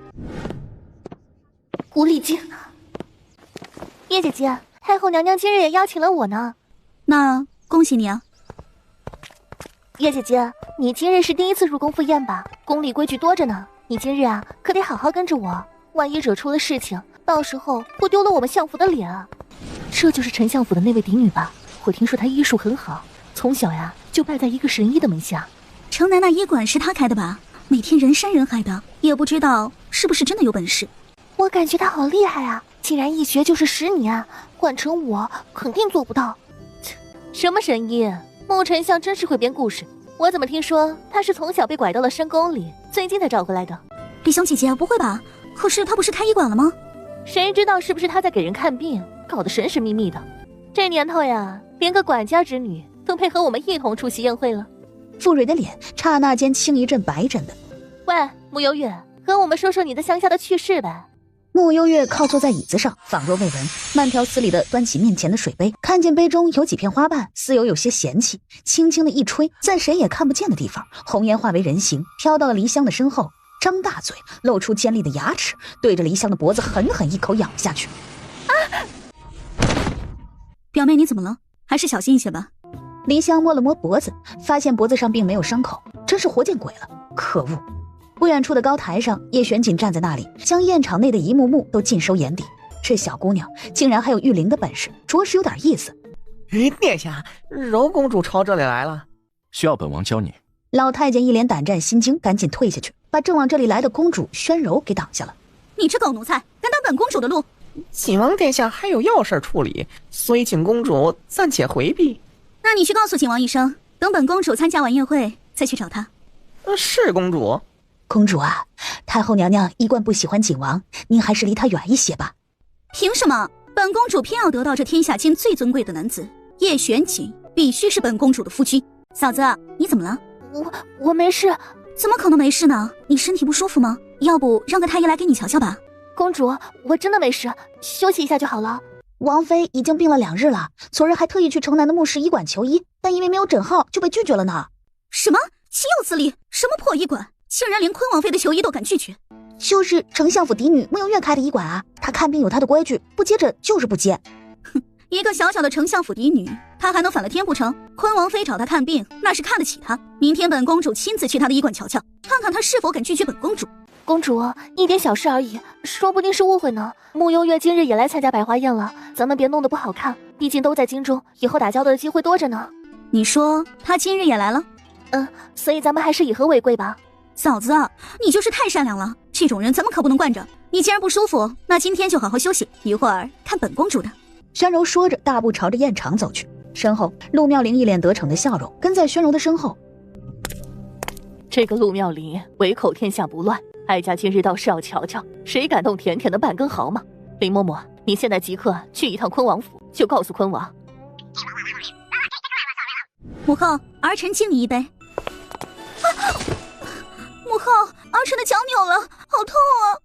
狐狸精，叶姐姐，太后娘娘今日也邀请了我呢。那恭喜你啊！叶姐姐，你今日是第一次入宫赴宴吧？宫里规矩多着呢，你今日啊可得好好跟着我，万一惹出了事情，到时候不丢了我们相府的脸啊！这就是丞相府的那位嫡女吧？我听说她医术很好，从小呀就拜在一个神医的门下。城南那医馆是她开的吧？每天人山人海的，也不知道是不是真的有本事。我感觉她好厉害啊！竟然一学就是10年，换成我肯定做不到。什么神医？穆丞相真是会编故事。我怎么听说他是从小被拐到了深宫里，最近才找回来的？李香姐姐，不会吧？可是他不是开医馆了吗？谁知道是不是他在给人看病，搞得神神秘秘的。这年头呀，连个管家之女都配合我们一同出席宴会了。傅蕊的脸刹那间青一阵白阵的。喂，穆幽月，和我们说说你在乡下的趣事呗。穆幽月靠坐在椅子上，仿若未闻，慢条斯理地端起面前的水杯，看见杯中有几片花瓣，似有些嫌弃，轻轻的一吹，在谁也看不见的地方，红烟化为人形，飘到了梨香的身后，张大嘴，露出尖利的牙齿，对着梨香的脖子狠狠一口咬下去。啊！表妹，你怎么了？还是小心一些吧。梨香摸了摸脖子，发现脖子上并没有伤口，真是活见鬼了！可恶！不远处的高台上，叶玄锦站在那里，将宴场内的一幕幕都尽收眼底。这小姑娘竟然还有御灵的本事，着实有点意思。殿下，柔公主朝这里来了，需要本王教你。老太监一脸胆战心惊，赶紧退下去，把正往这里来的公主宣柔给挡下了。你这狗奴才，敢挡本公主的路！景王殿下还有要事处理，所以请公主暂且回避。那你去告诉景王一声，等本公主参加晚宴会再去找他。是公主。公主啊，太后娘娘一贯不喜欢景王，您还是离他远一些吧。凭什么本公主偏要得到这天下间最尊贵的男子？叶玄景必须是本公主的夫君。嫂子，你怎么了？我没事。怎么可能没事呢？你身体不舒服吗？要不让个太医来给你瞧瞧吧。公主，我真的没事，休息一下就好了。王妃已经病了2日了，昨日还特意去城南的穆氏医馆求医，但因为没有诊号就被拒绝了呢。什么？岂有此理！什么破医馆，竟然连坤王妃的求医都敢拒绝？就是丞相府嫡女穆幽月开的医馆啊，她看病有她的规矩，不接诊就是不接。哼，一个小小的丞相府嫡女，她还能反了天不成？坤王妃找她看病，那是看得起她。明天本公主亲自去她的医馆瞧瞧，看看她是否敢拒绝本公主。公主，一点小事而已，说不定是误会呢。穆幽月今日也来参加百花宴了，咱们别弄得不好看，毕竟都在京中，以后打交道的机会多着呢。你说她今日也来了？所以咱们还是以和为贵吧。嫂子，你就是太善良了，这种人咱们可不能惯着。你既然不舒服，那今天就好好休息，一会儿看本公主的。宣柔说着，大步朝着宴场走去，身后陆妙龄一脸得逞的笑容跟在宣柔的身后。这个陆妙龄唯口天下不乱，哀家今日倒是要瞧瞧，谁敢动甜甜的半根毫毛。林嬷嬷，你现在即刻去一趟坤王府，就告诉坤王。母后，儿臣敬你一杯。母后，儿臣的脚扭了，好痛啊！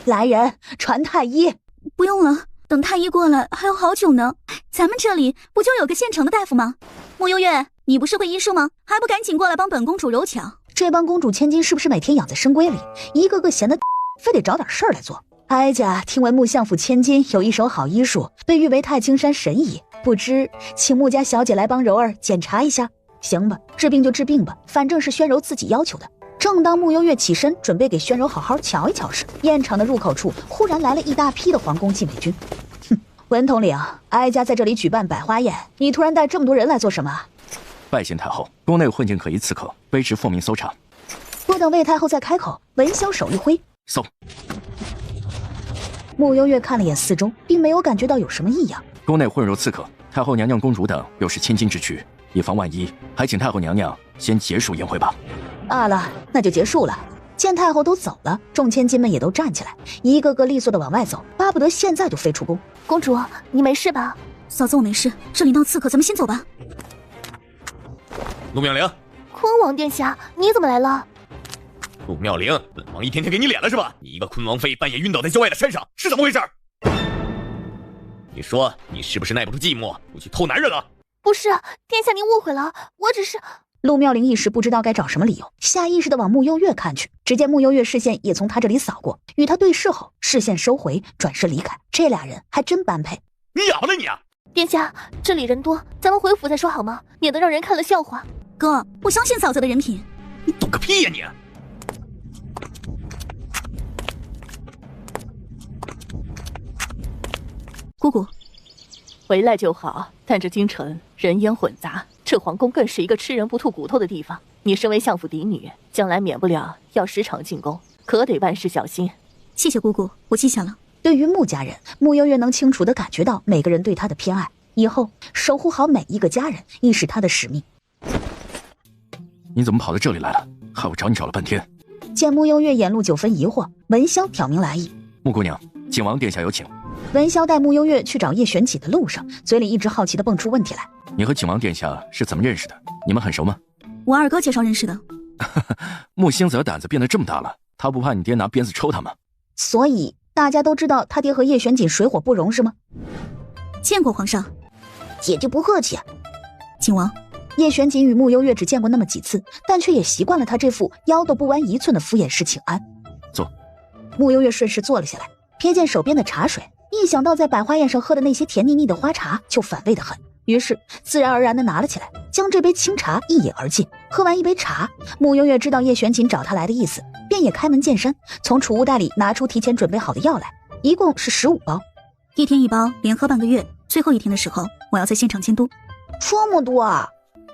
来人，传太医。不用了，等太医过来还要好久呢。咱们这里不就有个现成的大夫吗？穆幽月，你不是会医术吗？还不赶紧过来帮本公主揉巧？这帮公主千金是不是每天养在深闺里，一个个闲得非得找点事儿来做？哀家听闻穆相府千金有一手好医术，被誉为太清山神医，不知请穆家小姐来帮柔儿检查一下。行吧，治病就治病吧，反正是宣柔自己要求的。正当穆幽月起身准备给宣柔好好瞧一瞧时，宴场的入口处忽然来了一大批的皇宫禁卫军。哼，文统领，哀家在这里举办百花宴，你突然带这么多人来做什么？拜见太后，宫内混进可疑刺客，卑职奉命搜查。不等魏太后再开口，文潇手一挥，搜。穆幽月看了眼四周，并没有感觉到有什么异样。宫内混入刺客，太后娘娘、公主等又是千金之躯，以防万一，还请太后娘娘先结束宴会吧。罢了，那就结束了。见太后都走了，众千金们也都站起来，一个个利索的往外走，巴不得现在就飞出宫。公主，你没事吧？嫂子，我没事。这里闹刺客，咱们先走吧。陆妙龄，坤王殿下，你怎么来了？陆妙龄，本王一天天给你脸了是吧？你一个坤王妃半夜晕倒在郊外的山上，是怎么回事？你说你是不是耐不住寂寞，又去偷男人了？不是，殿下您误会了，我只是……陆妙龄一时不知道该找什么理由，下意识地往穆幽月看去，只见穆幽月视线也从他这里扫过，与他对视后，视线收回，转身离开。这俩人还真般配。你哑巴了你啊！殿下，这里人多，咱们回府再说好吗？免得让人看了笑话。哥，不相信嫂子的人品。你懂个屁呀你！姑姑，回来就好，但这京城人烟混杂，这皇宫更是一个吃人不吐骨头的地方。你身为相府嫡女，将来免不了要时常进宫，可得万事小心。谢谢姑姑，我记下了。对于穆家人，穆幽月能清楚地感觉到每个人对她的偏爱，以后守护好每一个家人亦是她的使命。你怎么跑到这里来了？害我找你找了半天。见穆幽月眼露9分疑惑，文潇挑明来意：穆姑娘，景王殿下有请。文潇带穆幽月去找叶玄锦的路上，嘴里一直好奇地蹦出问题来：你和景王殿下是怎么认识的？你们很熟吗？我二哥介绍认识的。穆星子的胆子变得这么大了，他不怕你爹拿鞭子抽他吗？所以大家都知道他爹和叶玄锦水火不容是吗？见过皇上。姐姐不客气。景王，叶玄锦与穆幽月只见过那么几次，但却也习惯了他这副腰都不弯1寸的敷衍式请安。坐。穆幽月顺势坐了下来，瞥见手边的茶水，一想到在百花宴上喝的那些甜腻腻的花茶，就反胃得很，于是自然而然地拿了起来，将这杯清茶一饮而尽。喝完一杯茶，穆幽月知道叶玄锦找他来的意思，便也开门见山，从储物袋里拿出提前准备好的药来，一共是15包，1天1包，连喝半个月，最后1天的时候我要在现场监督。这么多啊！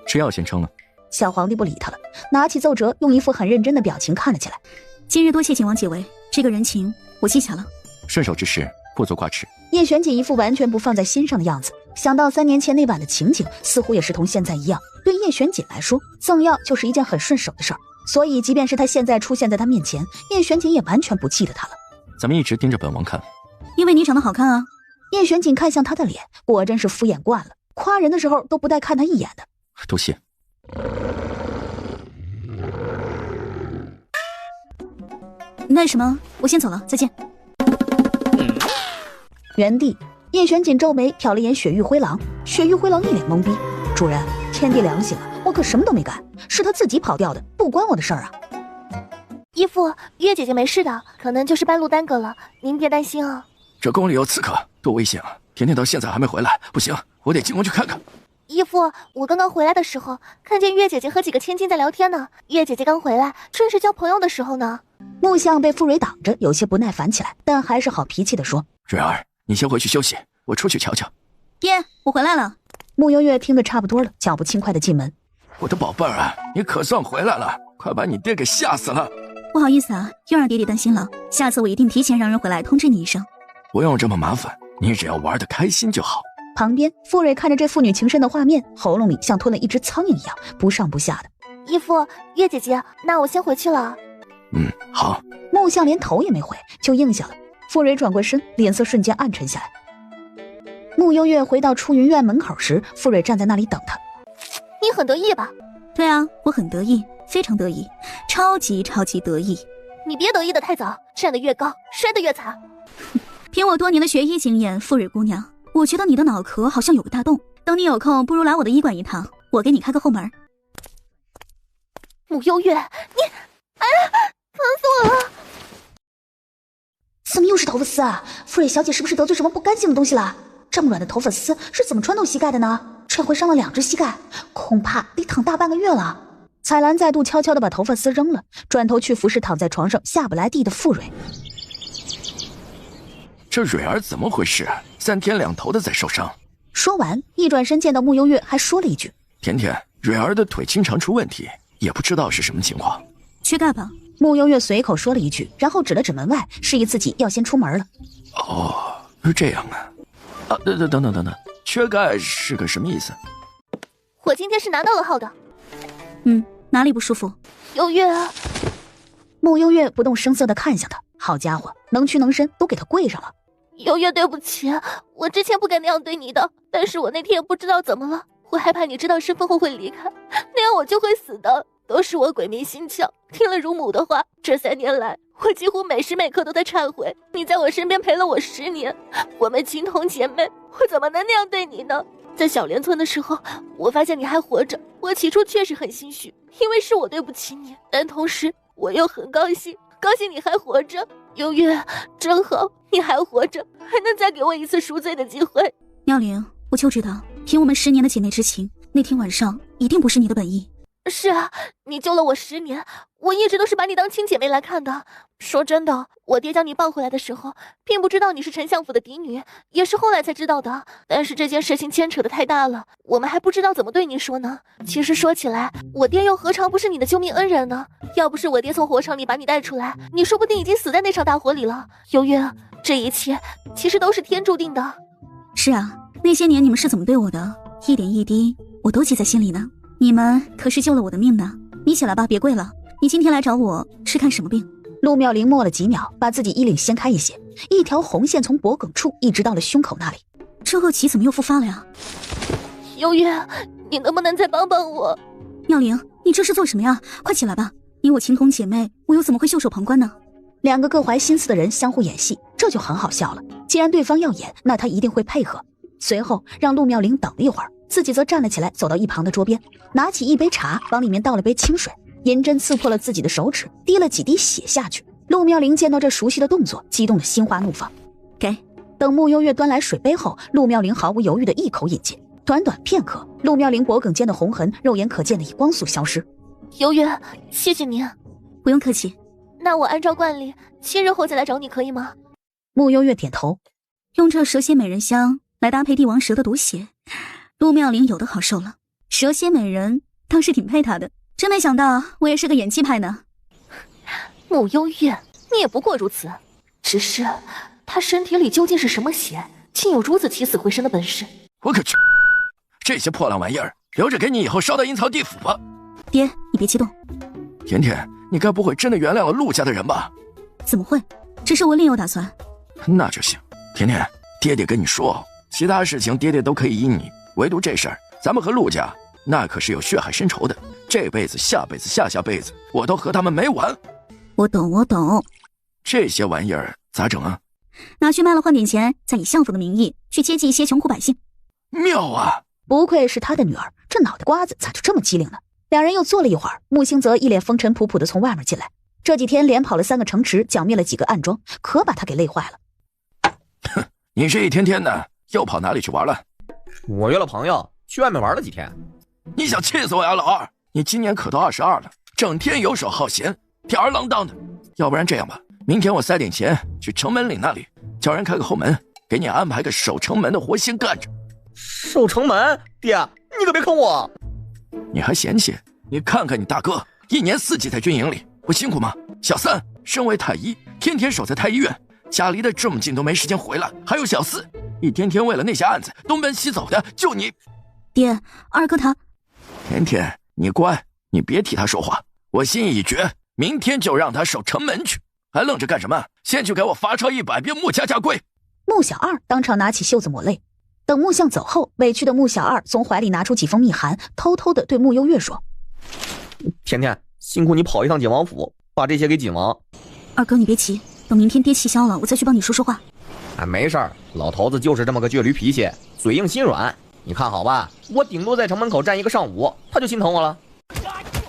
吃药先称了。小皇帝不理他了，拿起奏折，用一副很认真的表情看了起来。今日多谢景王解围，这个人情我记下了。顺手之事，不足挂齿。叶玄锦一副完全不放在心上的样子，想到3年前那晚的情景，似乎也是同现在一样。对叶玄锦来说，赠药就是一件很顺手的事儿，所以即便是他现在出现在他面前，叶玄锦也完全不记得他了。怎么一直盯着本王看？因为你长得好看啊。叶玄锦看向他的脸，果真是敷衍惯了，夸人的时候都不带看他一眼的。多谢。那什么，我先走了，再见。原地，叶玄锦皱眉瞟了眼雪域灰狼，雪域灰狼一脸懵逼。主人，天地良心了，我可什么都没干，是他自己跑掉的，不关我的事儿啊。义父，月姐姐没事的，可能就是半路耽搁了，您别担心啊。这宫里有刺客，多危险啊！甜甜到现在还没回来，不行，我得进宫去看看。义父，我刚刚回来的时候，看见月姐姐和几个千金在聊天呢。月姐姐刚回来，正是交朋友的时候呢。木相被傅蕊挡着，有些不耐烦起来，但还是好脾气地说：“蕊儿，你先回去休息，我出去瞧瞧。”爹，我回来了。穆悠月听得差不多了，脚步轻快地进门。我的宝贝儿啊，你可算回来了，快把你爹给吓死了。不好意思啊，又让爹爹担心了，下次我一定提前让人回来通知你一声。不用这么麻烦，你只要玩得开心就好。旁边，傅蕊看着这父女情深的画面，喉咙里像吞了一只苍蝇一样，不上不下的。义父，月姐姐，那我先回去了。好。木相连头也没回就应下了。傅蕊转过身，脸色瞬间暗沉下来。穆悠月回到出云院门口时，傅蕊站在那里等他。你很得意吧？对啊，我很得意，非常得意，超级得意。你别得意的太早，站得越高，摔得越惨。凭我多年的学医经验，傅蕊姑娘，我觉得你的脑壳好像有个大洞，等你有空，不如来我的医馆一趟，我给你开个后门。穆悠月，你，哎呀，疼死我了！怎么又是头发丝啊？傅蕊小姐是不是得罪什么不干净的东西了？这么软的头发丝是怎么穿透膝盖的呢？这回伤了2只膝盖，恐怕得躺大半个月了。彩兰再度悄悄地把头发丝扔了，转头去服侍躺在床上下不来地的傅蕊。这蕊儿怎么回事？3天2头的在受伤。说完，一转身见到穆悠月，还说了一句：“甜甜，蕊儿的腿经常出问题，也不知道是什么情况。”缺钙吧？穆悠月随口说了一句，然后指了指门外，示意自己要先出门了。哦，是这样啊。等，缺钙是个什么意思？我今天是拿到了号的。哪里不舒服？悠月啊。穆悠月不动声色地看向他，好家伙，能屈能伸都给他跪上了。悠月，对不起，我之前不该那样对你的，但是我那天也不知道怎么了，我害怕你知道身份后会离开，那样我就会死的，都是我鬼迷心窍，听了乳母的话，这3年来，我几乎每时每刻都在忏悔，你在我身边陪了我10年，我们情同姐妹，我怎么能那样对你呢？在小莲村的时候，我发现你还活着，我起初确实很心虚，因为是我对不起你，但同时我又很高兴你还活着。悠月，真好，你还活着，还能再给我一次赎罪的机会。妙龄，我就知道，凭我们10年的姐妹之情，那天晚上一定不是你的本意。是啊，你救了我10年，我一直都是把你当亲姐妹来看的。说真的，我爹将你抱回来的时候，并不知道你是丞相府的嫡女，也是后来才知道的。但是这件事情牵扯得太大了，我们还不知道怎么对你说呢。其实说起来，我爹又何尝不是你的救命恩人呢？要不是我爹从火场里把你带出来，你说不定已经死在那场大火里了。悠月，这一切其实都是天注定的。是啊，那些年你们是怎么对我的，一点一滴我都记在心里呢。你们可是救了我的命呢。你起来吧，别跪了。你今天来找我是看什么病？陆妙龄默了几秒，把自己衣领掀开一些，一条红线从脖颈处一直到了胸口那里。这恶疾怎么又复发了呀？悠月，你能不能再帮帮我？妙龄，你这是做什么呀？快起来吧，你我情同姐妹，我又怎么会袖手旁观呢？2个各怀心思的人相互演戏，这就很好笑了。既然对方要演，那他一定会配合。随后让陆妙龄等了一会儿，自己则站了起来，走到一旁的桌边，拿起一杯茶，往里面倒了杯清水，银针刺破了自己的手指，滴了几滴血下去。陆妙龄见到这熟悉的动作，激动的心花怒放。给。等穆悠月端来水杯后，陆妙龄毫无犹豫的一口饮尽。短短片刻，陆妙龄脖颈间的红痕肉眼可见的以光速消失。悠月，谢谢你。不用客气。那我按照惯例7日后再来找你可以吗？穆悠月点头。用这蛇蝎美人香来搭配帝王蛇的毒血，陆妙龄有的好受了。蛇蝎美人倒是挺配他的。真没想到我也是个演技派呢。慕幽月，你也不过如此，只是他身体里究竟是什么邪，竟有如此起死回生的本事？我可去！这些破烂玩意儿留着给你以后烧到阴曹地府吧。爹，你别激动。甜甜，你该不会真的原谅了陆家的人吧？怎么会？只是我另有打算。那就行。甜甜，爹爹跟你说，其他事情爹爹都可以依你，唯独这事儿，咱们和陆家那可是有血海深仇的，这辈子、下辈子、下下辈子，我都和他们没完。我懂。这些玩意儿咋整啊？拿去卖了换点钱，再以相府的名义去接济一些穷苦百姓。妙啊！不愧是他的女儿，这脑袋瓜子咋就这么机灵呢？两人又坐了一会儿，穆兴泽一脸风尘仆仆的从外面进来。这几天连跑了3个城池，剿灭了几个暗桩，可把他给累坏了。哼，你这一天天的又跑哪里去玩了？我约了朋友去外面玩了几天。你想气死我呀，老二！你今年可都22了，整天游手好闲，吊儿郎当的。要不然这样吧，明天我塞点钱去城门岭那里，叫人开个后门，给你安排个守城门的活先干着。守城门？爹，你可别坑我！你还嫌弃？你看看你大哥，一年4季在军营里，不辛苦吗？小三身为太医，天天守在太医院，家离得这么近都没时间回来，还有小四，一天天为了那些案子东奔西走的，就你。爹，二哥他……甜甜，你乖，你别替他说话。我心意已决，明天就让他守城门去。还愣着干什么？先去给我罚抄100遍穆家家规。穆小二当场拿起袖子抹泪。等穆相走后，委屈的穆小二从怀里拿出几封密函，偷偷的对穆幽月说：甜甜，辛苦你跑一趟景王府，把这些给景王。二哥你别急，等明天爹气消了，我再去帮你说说话。没事儿，老头子就是这么个倔驴脾气，嘴硬心软。你看好吧，我顶多在城门口站一个上午，他就心疼我了。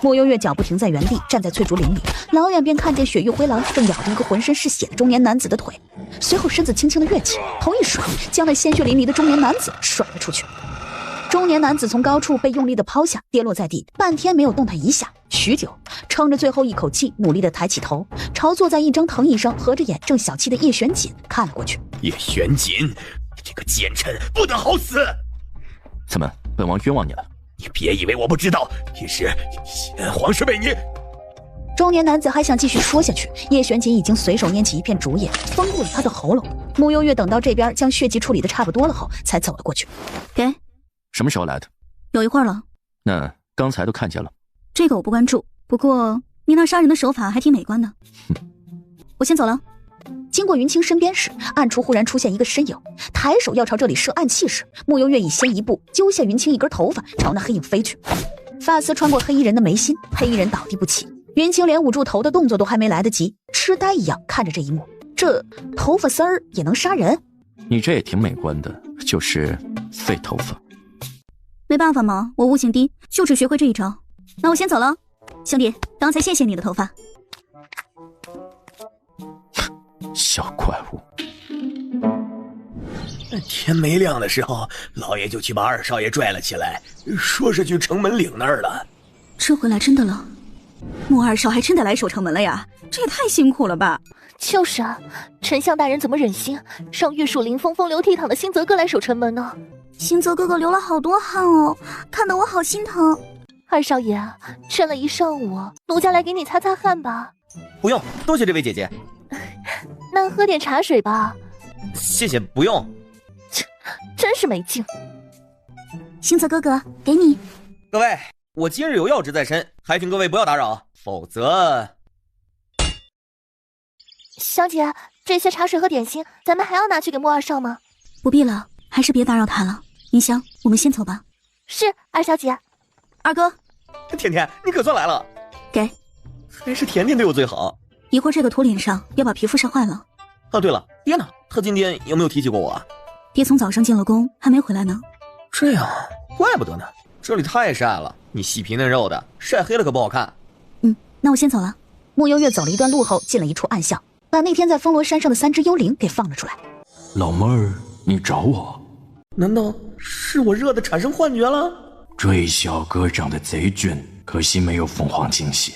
穆幽月脚步停在原地，站在翠竹林里，老远便看见雪域灰狼正咬着一个浑身是血的中年男子的腿，随后身子轻轻的跃起，头一甩，将那鲜血淋漓的中年男子甩了出去。中年男子从高处被用力的抛下，跌落在地，半天没有动弹一下。许久，撑着最后一口气，努力的抬起头，朝坐在一张藤椅上合着眼正小气的叶玄锦看了过去。叶玄锦，你这个奸臣，不得好死！怎么，本王冤枉你了？你别以为我不知道，其实先皇是为你。中年男子还想继续说下去，叶玄锦已经随手拈起一片竹叶，封住了他的喉咙。穆幽月等到这边将血迹处理的差不多了后，才走了过去。给。什么时候来的？有一会儿了。那刚才都看见了。这个我不关注，不过你那杀人的手法还挺美观的。我先走了。经过云清身边时，暗处忽然出现一个身影，抬手要朝这里射暗器时，穆幽月已先一步揪下云清一根头发，朝那黑影飞去。发丝穿过黑衣人的眉心，黑衣人倒地不起。云清连捂住头的动作都还没来得及，痴呆一样看着这一幕。这头发丝儿也能杀人？你这也挺美观的，就是废头发。没办法嘛，我悟性低，就只学会这一招。那我先走了，兄弟，刚才谢谢你的头发。小怪物。天没亮的时候，老爷就去把二少爷拽了起来，说是去城门岭那儿了。这回来真的了，穆二少还真的来守城门了呀，这也太辛苦了吧。就是啊，丞相大人怎么忍心让玉树临风、风流倜傥的新泽哥来守城门呢？新泽哥哥流了好多汗哦，看得我好心疼。二少爷，撑了一上午，奴家来给你擦擦汗吧。不用，多谢这位姐姐。那喝点茶水吧。谢谢，不用。真是没劲。新泽哥哥，给你。各位，我今日有要职在身，还请各位不要打扰，否则……小姐，这些茶水和点心，咱们还要拿去给穆二少吗？不必了，还是别打扰他了。云香，我们先走吧。是，二小姐。二哥，甜甜，你可算来了。给。还是甜甜对我最好。一会儿这个涂脸上要把皮肤晒坏了。啊，对了，爹呢？他今天有没有提起过我啊？爹从早上进了宫，还没回来呢。这样，怪不得呢。这里太晒了，你细皮嫩肉的，晒黑了可不好看。那我先走了。穆幽月走了一段路后，进了一处暗巷，把那天在风罗山上的3只幽灵给放了出来。老妹儿，你找我？难道是我热的产生幻觉了？这小哥长得贼俊，可惜没有凤凰精血。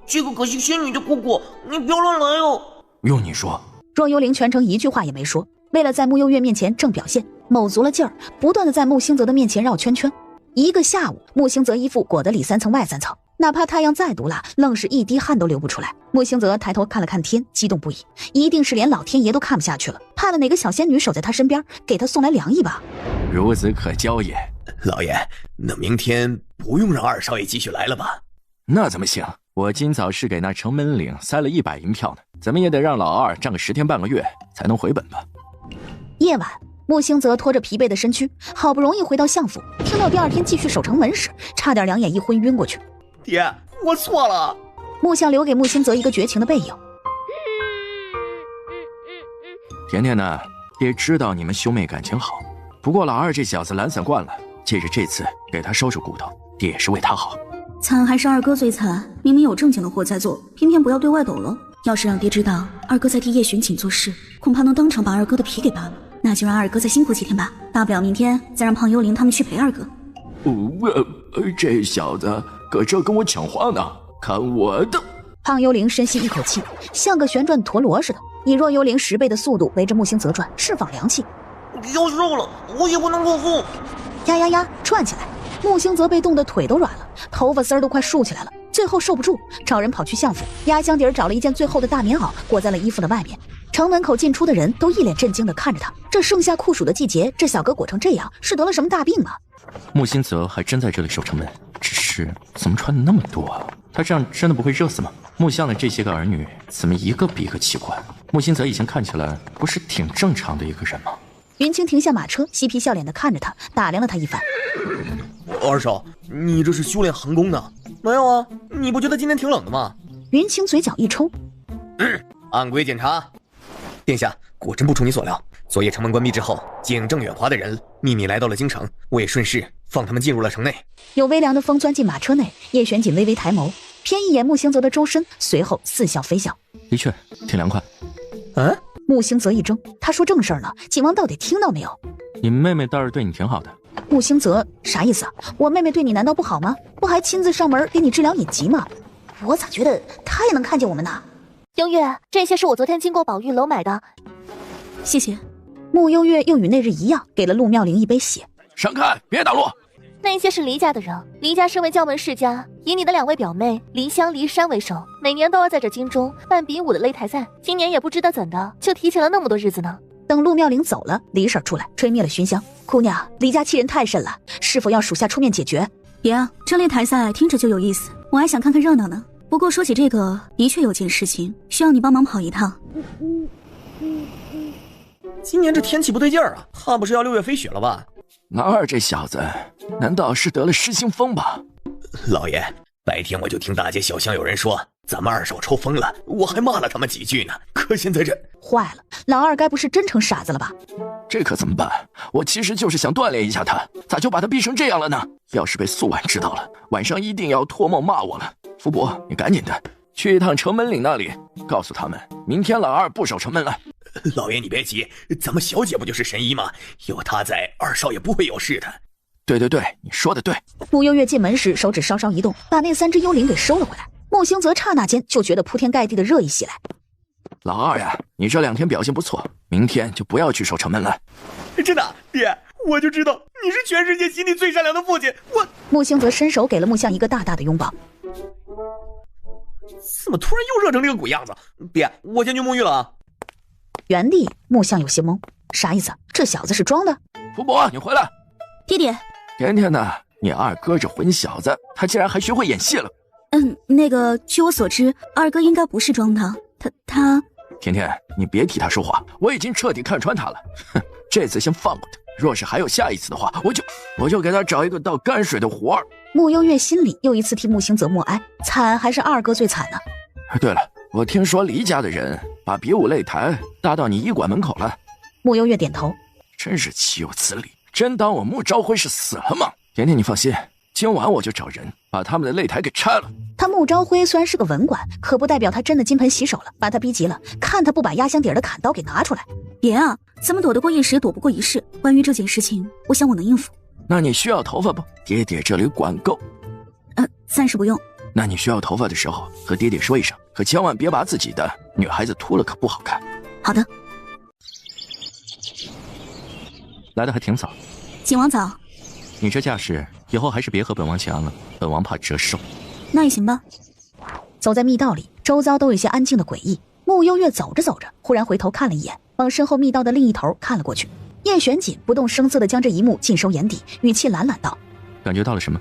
这个可惜仙女的姑姑，你不要乱来哦。用你说。若幽灵全程一句话也没说，为了在穆幽月面前正表现，卯足了劲儿，不断的在穆兴泽的面前绕圈圈。一个下午，木星泽衣服裹得里3层外3层，哪怕太阳再毒辣，愣是一滴汗都流不出来。木星泽抬头看了看天，激动不已，一定是连老天爷都看不下去了，派了哪个小仙女守在他身边，给他送来凉意吧。孺子可教也。老爷，那明天不用让二少爷继续来了吧？那怎么行？我今早是给那城门岭塞了100银票呢，怎么也得让老二站个10天半个月才能回本吧。夜晚，木星泽拖着疲惫的身躯，好不容易回到相府，听到第2天继续守城门时，差点2眼一昏晕过去。爹，我错了。木相留给木星泽一个绝情的背影。甜甜呢，爹知道你们兄妹感情好，不过老二这小子懒散惯了，借着这次给他收收骨头，爹也是为他好。惨还是二哥最惨，明明有正经的活在做，偏偏不要对外抖了。要是让爹知道二哥在替叶巡寝做事，恐怕能当场把二哥的皮给扒了。那就让二哥再辛苦几天吧，大不了明天再让胖幽灵他们去陪二哥。这小子搁这跟我抢话呢，看我的！胖幽灵深吸一口气，像个旋转陀螺似的，以若幽灵10倍的速度围着木星泽转，释放凉气。要瘦了，我也不能过负。呀，转起来！木星泽被冻得腿都软了，头发丝都快竖起来了，最后受不住，找人跑去相府，压箱底找了一件最厚的大棉袄，裹在了衣服的外面。城门口进出的人都一脸震惊地看着他，这盛夏酷暑的季节，这小哥裹成这样，是得了什么大病吗？木星泽还真在这里守城门，只是怎么穿的那么多啊？他这样真的不会热死吗？木相的这些个儿女怎么一个比一个奇怪？木星泽以前看起来不是挺正常的一个人吗？云清停下马车，嬉皮笑脸地看着他，打量了他一番。二少，你这是修炼寒功呢？没有啊，你不觉得今天挺冷的吗？云清嘴角一抽，按规检查。殿下，果真不出你所料，昨夜城门关闭之后，景正远华的人秘密来到了京城，我也顺势放他们进入了城内。有微凉的风钻进马车内，叶玄锦微微抬眸，瞥一眼木星泽的周身，随后似笑非笑。的确挺凉快。木星泽一怔，他说正事儿呢，景王到底听到没有？你妹妹倒是对你挺好的。木星泽啥意思啊？我妹妹对你难道不好吗？不还亲自上门给你治疗隐疾吗？我咋觉得她也能看见我们呢？幽月，这些是我昨天经过宝玉楼买的。谢谢。穆幽月又与那日一样，给了陆妙龄一杯血。闪开，别挡路！那些是黎家的人，黎家身为教门世家，以你的2位表妹黎香、黎珊为首，每年都要在这京中办比武的擂台赛，今年也不知道怎的，就提前了那么多日子呢。等陆妙龄走了，李婶出来吹灭了熏香。姑娘，黎家欺人太甚了，是否要属下出面解决？别啊，这擂台赛听着就有意思，我还想看看热闹呢。不过说起这个，的确有件事情需要你帮忙跑一趟。今年这天气不对劲儿啊，怕不是要6月飞雪了吧？老二这小子，难道是得了失心疯吧？老爷，白天我就听大街小巷有人说咱们二少抽风了，我还骂了他们几句呢。可现在这坏了，老二该不是真成傻子了吧？这可怎么办？我其实就是想锻炼一下他，咋就把他逼成这样了呢？要是被素婉知道了，晚上一定要托梦骂我了。福伯，你赶紧的去一趟城门岭那里，告诉他们明天老二不守城门了。老爷你别急，咱们小姐不就是神医吗？有她在，二少爷不会有事的。对，你说的对。穆幽月进门时，手指稍稍一动，把那3只幽灵给收了回来。穆星泽刹那间就觉得铺天盖地的热意袭来。老二呀，你这2天表现不错，明天就不要去守城门了。真的，爹，我就知道你是全世界心里最善良的父亲。穆星泽伸手给了木相一个大大的拥抱。怎么突然又热成这个鬼样子？爹，我先去沐浴了啊。原地，木相有些懵，啥意思？这小子是装的？福伯，你回来。爹爹，甜甜呢？你二哥这混小子，他竟然还学会演戏了。那个，据我所知，二哥应该不是装的。他……甜甜，你别替他说话，我已经彻底看穿他了。哼，这次先放过他，若是还有下一次的话，我就给他找一个倒泔水的活儿。穆幽月心里又一次替木星泽默哀，惨还是二哥最惨呢？对了，我听说黎家的人把比武擂台搭到你医馆门口了。穆幽月点头，真是岂有此理！真当我穆朝辉是死了吗？甜甜，你放心，今晚我就找人把他们的擂台给拆了。他穆朝辉虽然是个文官，可不代表他真的金盆洗手了，把他逼急了，看他不把压箱底的砍刀给拿出来。别啊，咱们躲得过一时也躲不过一世。关于这件事情，我想我能应付。那你需要头发不？爹爹这里管够。暂时不用。那你需要头发的时候和爹爹说一声，可千万别把自己的女孩子秃了，可不好看。好的。来的还挺早。景王早。你这架势以后还是别和本王请安了，本王怕折寿。那也行吧。走在密道里，周遭都有些安静的诡异。穆幽月走着走着，忽然回头看了一眼，往身后密道的另一头看了过去。叶玄锦不动声色地将这一幕尽收眼底，语气懒懒道：“感觉到了什么？”“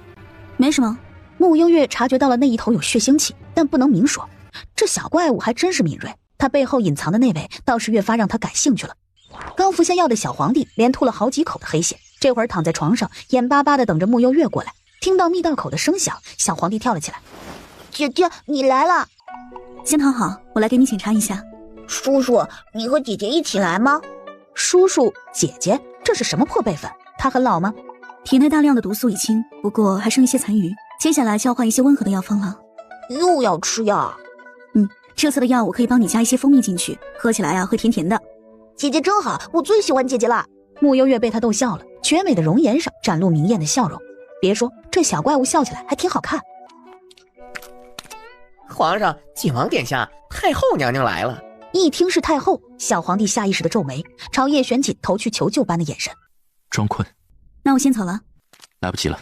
没什么。”穆幽月察觉到了那一头有血腥气，但不能明说。这小怪物还真是敏锐，他背后隐藏的那位倒是越发让他感兴趣了。刚服下药的小皇帝连吐了好几口的黑血，这会儿躺在床上，眼巴巴地等着穆幽月过来。听到密道口的声响，小皇帝跳了起来：“姐姐，你来了！先躺好，我来给你检查一下。”“叔叔，你和姐姐一起来吗？”“叔叔，姐姐，这是什么破辈分？他很老吗？”“体内大量的毒素已清，不过还剩一些残余，接下来就要换一些温和的药方了。”“又要吃药？”“这次的药我可以帮你加一些蜂蜜进去，喝起来啊会甜甜的。”“姐姐真好，我最喜欢姐姐了。”穆幽月被他逗笑了，绝美的容颜上展露明艳的笑容。别说，这小怪物笑起来还挺好看。皇上，景王殿下，太后娘娘来了。一听是太后，小皇帝下意识的皱眉，朝叶玄锦投去求救般的眼神。装困。那我先走了。来不及了。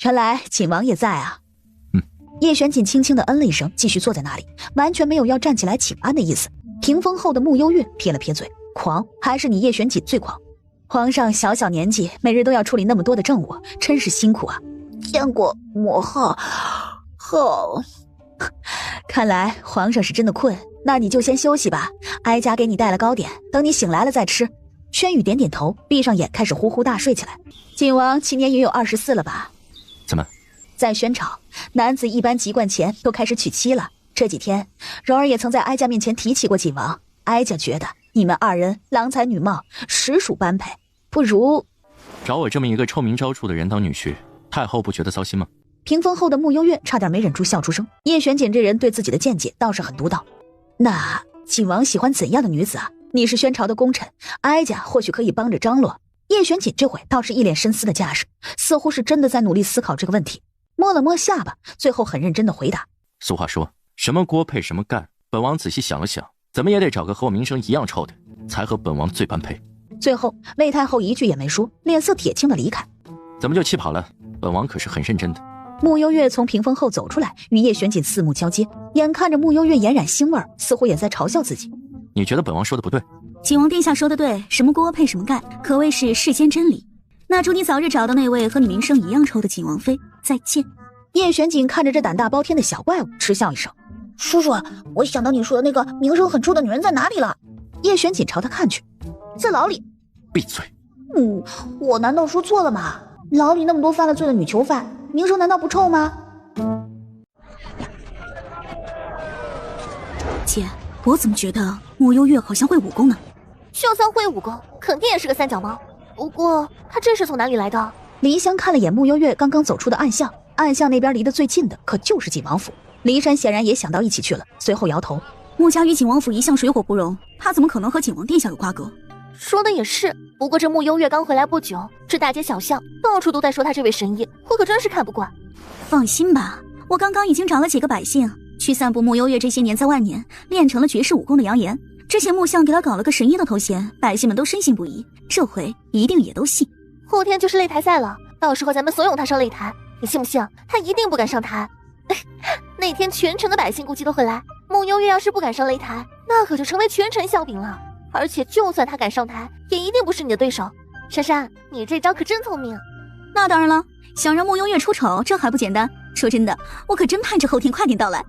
原来景王也在啊。叶玄锦轻轻地嗯了一声，继续坐在那里，完全没有要站起来请安的意思。屏风后的穆幽月撇了撇嘴，狂，还是你叶玄锦最狂。皇上小小年纪，每日都要处理那么多的政务，真是辛苦啊。见过母后。后，看来皇上是真的困，那你就先休息吧。哀家给你带了糕点，等你醒来了再吃。轩宇点点头，闭上眼，开始呼呼大睡起来。景王今年也有24了吧？怎么？在宣朝，男子一般籍贯前都开始娶妻了。这几天，柔儿也曾在哀家面前提起过景王。哀家觉得你们二人郎才女貌，实属般配，不如找我这么一个臭名昭著的人当女婿，太后不觉得糟心吗？屏风后的穆幽月差点没忍住笑出声。叶玄锦这人对自己的见解倒是很独到。那景王喜欢怎样的女子啊？你是宣朝的功臣，哀家或许可以帮着张罗。叶玄锦这会倒是一脸深思的架势，似乎是真的在努力思考这个问题。摸了摸下巴，最后很认真的回答：俗话说，什么锅配什么盖。本王仔细想了想，怎么也得找个和我名声一样臭的，才和本王最般配。最后魏太后一句也没说，脸色铁青的离开。怎么就气跑了？本王可是很认真的。穆幽月从屏风后走出来，与叶玄锦四目交接，眼看着穆幽月俨染腥味，似乎也在嘲笑自己。你觉得本王说的不对？景王殿下说的对，什么锅配什么盖，可谓是世间真理。那祝你早日找到那位和你名声一样臭的景王妃，再见。叶玄锦看着这胆大包天的小怪物，嗤笑一声：叔叔，我想到你说的那个名声很臭的女人在哪里了。叶玄锦朝他看去：在牢里。闭嘴。我难道说错了吗？牢里那么多犯了罪的女囚犯，名声难道不臭吗？姐，我怎么觉得穆幽月好像会武功呢？就算会武功，肯定也是个三脚猫。不过他这是从哪里来的？黎香看了眼穆幽月刚刚走出的暗巷，暗巷那边离得最近的可就是景王府。骊山显然也想到一起去了，随后摇头：穆家与景王府一向水火不容，他怎么可能和景王殿下有瓜葛？说的也是，不过这穆幽月刚回来不久，这大街小巷到处都在说他这位神医，我可真是看不惯。放心吧，我刚刚已经找了几个百姓去散布穆幽月这些年在外面练成了绝世武功的谣言。之前穆相给他搞了个神医的头衔，百姓们都深信不疑，这回一定也都信。后天就是擂台赛了，到时候咱们怂恿他上擂台，你信不信他一定不敢上台？那天全城的百姓估计都会来，穆幽月要是不敢上擂台，那可就成为全城笑柄了。而且就算他敢上台，也一定不是你的对手。珊珊，你这招可真聪明。那当然了，想让穆幽月出丑，这还不简单。说真的，我可真盼着后天快点到来。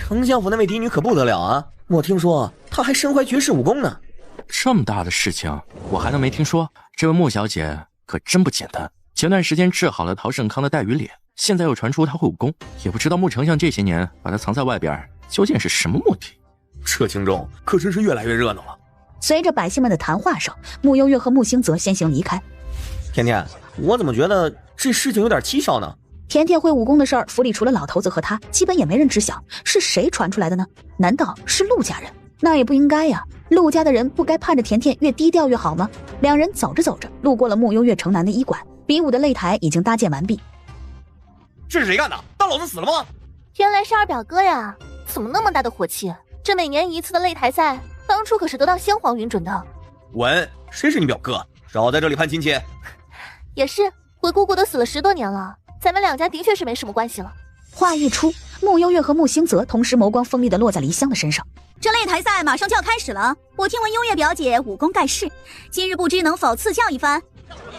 丞相府那位嫡女可不得了啊，我听说她还身怀绝世武功呢。这么大的事情我还能没听说？这位穆小姐可真不简单，前段时间治好了陶盛康的带鱼脸，现在又传出她会武功，也不知道穆丞相这些年把她藏在外边究竟是什么目的。这京中可真是越来越热闹了。随着百姓们的谈话声，穆幽月和穆兴泽先行离开。甜甜，我怎么觉得这事情有点蹊跷呢？甜甜会武功的事儿，府里除了老头子和他，基本也没人知晓。是谁传出来的呢？难道是陆家人？那也不应该呀，陆家的人不该盼着甜甜越低调越好吗？两人走着走着，路过了穆幽月城南的医馆，比武的擂台已经搭建完毕。这是谁干的？当老子死了吗？原来是二表哥呀，怎么那么大的火气？这每年一次的擂台赛，当初可是得到先皇允准的。文，谁是你表哥？少在这里攀亲戚！也是，鬼姑姑都死了10多年了，咱们两家的确是没什么关系了。话一出，穆幽月和穆星泽同时眸光锋利地落在黎香的身上。这擂台赛马上就要开始了，我听闻幽月表姐武功盖世，今日不知能否赐教一番？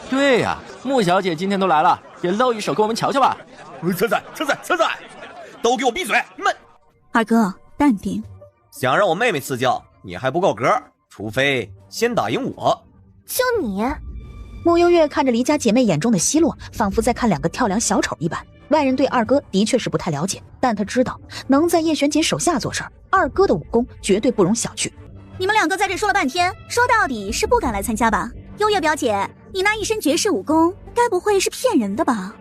对呀，穆小姐今天都来了，也露一手给我们瞧瞧吧。参赛，都给我闭嘴！你们二哥淡定，想让我妹妹赐教，你还不够格，除非先打赢我。就你？穆幽月看着黎家姐妹眼中的奚落，仿佛在看2个跳梁小丑一般。外人对二哥的确是不太了解，但他知道能在叶玄锦手下做事，二哥的武功绝对不容小觑。你们2个在这说了半天，说到底是不敢来参加吧？幽月表姐，你那一身绝世武功，该不会是骗人的吧？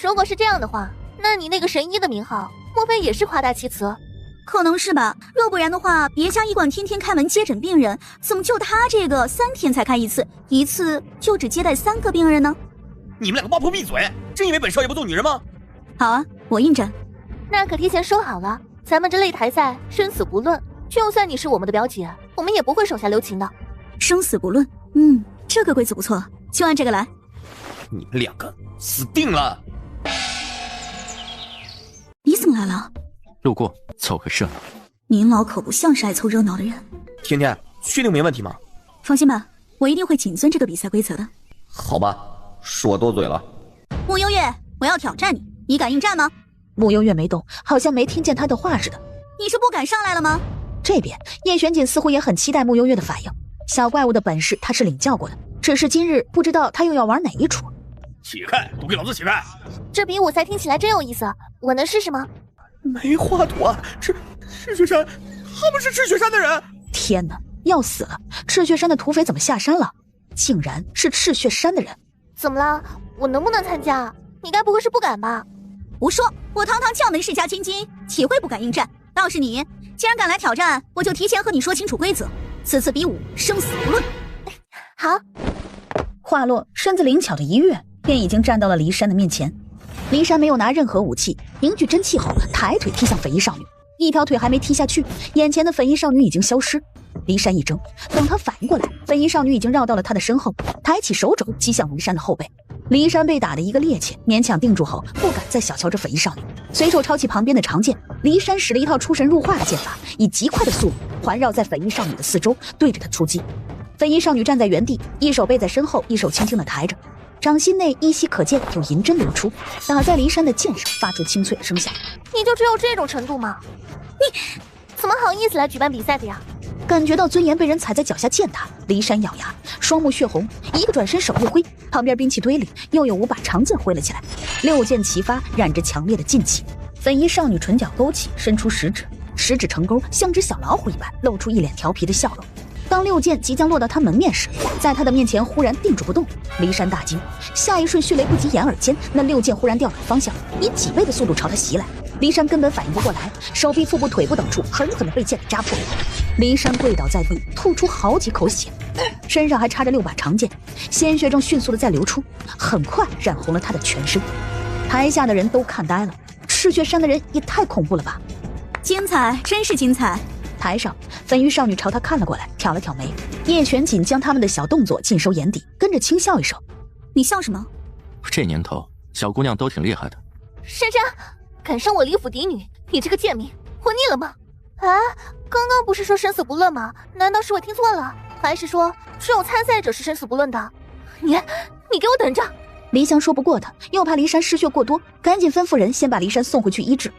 如果是这样的话，那你那个神医的名号，莫非也是夸大其词？可能是吧，若不然的话，别家医馆天天开门接诊病人，怎么就他这个3天才开一次，一次就只接待3个病人呢？你们2个八婆闭嘴！真以为本少爷不揍女人吗？好啊，我应战。那可提前说好了，咱们这擂台赛生死不论，就算你是我们的表姐，我们也不会手下留情的。生死不论，这个规则不错，就按这个来。你们2个死定了！你怎么来了？路过凑个热闹。您老可不像是爱凑热闹的人。甜甜，确定没问题吗？放心吧，我一定会谨遵这个比赛规则的。好吧，是我多嘴了。穆幽月，我要挑战你，你敢应战吗？穆幽月没动，好像没听见他的话似的。你是不敢上来了吗？这边叶玄锦似乎也很期待穆幽月的反应。小怪物的本事他是领教过的，只是今日不知道他又要玩哪一出。起开，都给老子起开！这比武赛听起来真有意思，我能试试吗？梅花朵，赤血山，他们是赤血山的人！天哪，要死了！赤血山的土匪怎么下山了？竟然是赤血山的人！怎么了？我能不能参加？你该不会是不敢吧？胡说！我堂堂将门世家千金，岂会不敢应战？倒是你，既然敢来挑战，我就提前和你说清楚规则。此次比武，生死不论。好。话落，身子灵巧的一跃，便已经站到了骊山的面前。骊山没有拿任何武器，凝聚真气后，抬腿踢向粉衣少女。一条腿还没踢下去，眼前的粉衣少女已经消失。骊山一怔，等他反应过来，粉衣少女已经绕到了他的身后，抬起手肘击向骊山的后背。骊山被打得一个趔趄，勉强定住后，不敢再小瞧这粉衣少女，随手抄起旁边的长剑。骊山使了一套出神入化的剑法，以极快的速度环绕在粉衣少女的四周，对着她出击。粉衣少女站在原地，一手背在身后，一手轻轻地抬着，掌心内依稀可见有银针流出，打在骊山的剑上，发出清脆的声响。你就只有这种程度吗？你怎么好意思来举办比赛的呀？感觉到尊严被人踩在脚下践踏，骊山咬牙，双目血红，一个转身手一挥，旁边兵器堆里又有5把长剑挥了起来，6剑齐发，染着强烈的劲气。粉衣少女唇角勾起，伸出食指，食指成钩，像只小老虎一般，露出一脸调皮的笑容。当6剑即将落到他门面时，在他的面前忽然定住不动。骊山大惊，下一瞬迅雷不及掩耳间，那6剑忽然调转方向，以几倍的速度朝他袭来。骊山根本反应不过来，手臂、腹部、腿部等处狠狠地被剑给扎破。骊山跪倒在地，吐出好几口血，身上还插着6把长剑，鲜血正迅速地在流出，很快染红了他的全身。台下的人都看呆了，赤血山的人也太恐怖了吧！精彩，真是精彩！台上，粉衣少女朝他看了过来，挑了挑眉。叶玄锦将他们的小动作尽收眼底，跟着轻笑一声：“你笑什么？这年头，小姑娘都挺厉害的。”珊珊，敢伤我李府嫡女，你这个贱民，活腻了吗？啊，刚刚不是说生死不论吗？难道是我听错了？还是说只有参赛者是生死不论的？你给我等着！黎香说不过他，又怕骊山失血过多，赶紧吩咐人先把骊山送回去医治。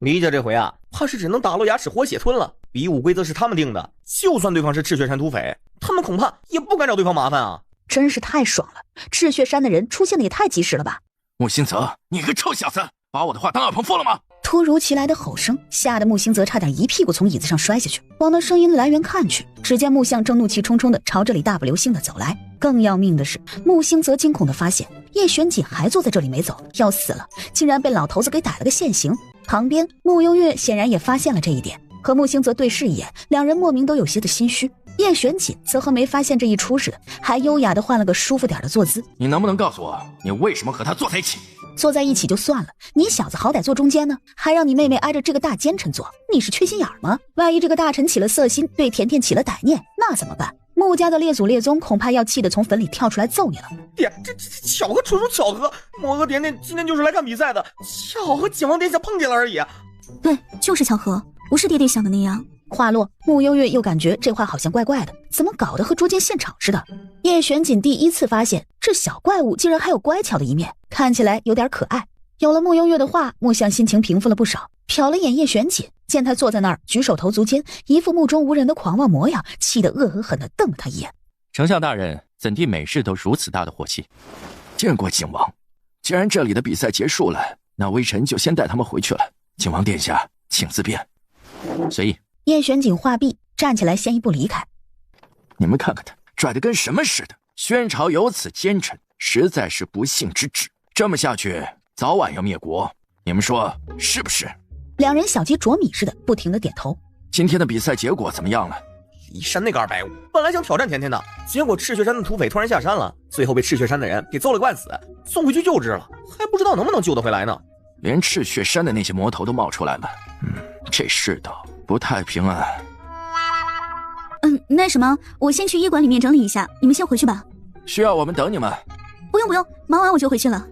黎家这回啊，怕是只能打落牙齿活血吞了。比武规则是他们定的，就算对方是赤血山土匪，他们恐怕也不敢找对方麻烦啊！真是太爽了，赤血山的人出现的也太及时了吧！穆星泽，你个臭小子，把我的话当耳旁风了吗？突如其来的吼声吓得穆星泽差点一屁股从椅子上摔下去，往那声音的来源看去，只见穆相正怒气冲冲地朝这里大步流星地走来。更要命的是，穆星泽惊恐地发现叶玄锦还坐在这里没走，要死了，竟然被老头子给逮了个现行。旁边穆幽月显然也发现了这一点，和穆星泽对视一眼，两人莫名都有些的心虚。叶玄锦则和没发现这一出似的，还优雅地换了个舒服点的坐姿。你能不能告诉我，你为什么和他坐在一起？坐在一起就算了，你小子好歹坐中间呢，还让你妹妹挨着这个大奸臣坐，你是缺心眼吗？万一这个大臣起了色心，对甜甜起了歹念，那怎么办？穆家的列祖列宗恐怕要气得从坟里跳出来揍你了。爹，这巧合纯属巧合，我和甜甜今天就是来看比赛的，恰好和景王殿下碰见了而已。对，就是巧合，不是爹爹想的那样。话落，穆幽月又感觉这话好像怪怪的，怎么搞得和捉奸现场似的？叶玄锦第一次发现这小怪物竟然还有乖巧的一面，看起来有点可爱。有了穆幽月的话，穆相心情平复了不少，瞟了眼叶玄锦，见他坐在那儿举手投足间一副目中无人的狂妄模样，气得恶狠狠地瞪了他一眼。丞相大人怎地每事都如此大的火气？见过景王，既然这里的比赛结束了，那微臣就先带他们回去了。景王殿下请自便。随意。叶玄锦话毕，站起来先一步离开。你们看看他拽得跟什么似的，宣朝有此奸臣，实在是不幸之至。这么下去早晚要灭国，你们说是不是？两人小鸡啄米似的不停地点头。今天的比赛结果怎么样了？离山那个250本来想挑战甜甜的，结果赤血山的土匪突然下山了，最后被赤血山的人给揍了个半死，送回去救治了，还不知道能不能救得回来呢。连赤血山的那些魔头都冒出来了，这世道不太平安。那什么，我先去医馆里面整理一下，你们先回去吧。需要我们等你们？不用，忙完我就回去了。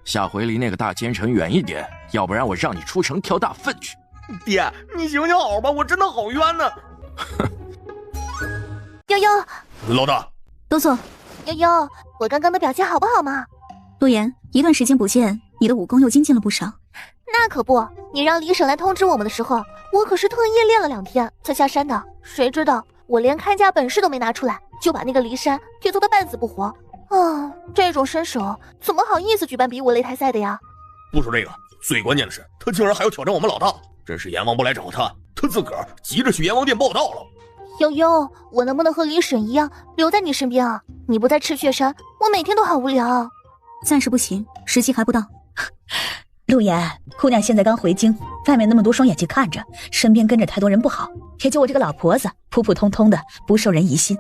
下回离那个大奸臣远一点，要不然我让你出城挑大粪去。爹，你行好吧，我真的好冤呢。悠悠，老大，都坐。悠悠，我刚刚的表现好不好嘛？陆言，一段时间不见，你的武功又精进了不少。那可不，你让李婶来通知我们的时候，我可是特意练了2天才下山的。谁知道我连看家本事都没拿出来，就把那个骊山给揍得半死不活。这种身手怎么好意思举办比武擂台赛的呀？不说这个，最关键的是他竟然还要挑战我们老大，真是阎王不来找他，他自个儿急着去阎王殿报道了。悠悠，我能不能和李婶一样留在你身边啊？你不在赤血山，我每天都好无聊。暂时不行，时机还不到。陆言，姑娘现在刚回京，外面那么多双眼睛看着，身边跟着太多人不好，也就我这个老婆子普普通通的，不受人疑心。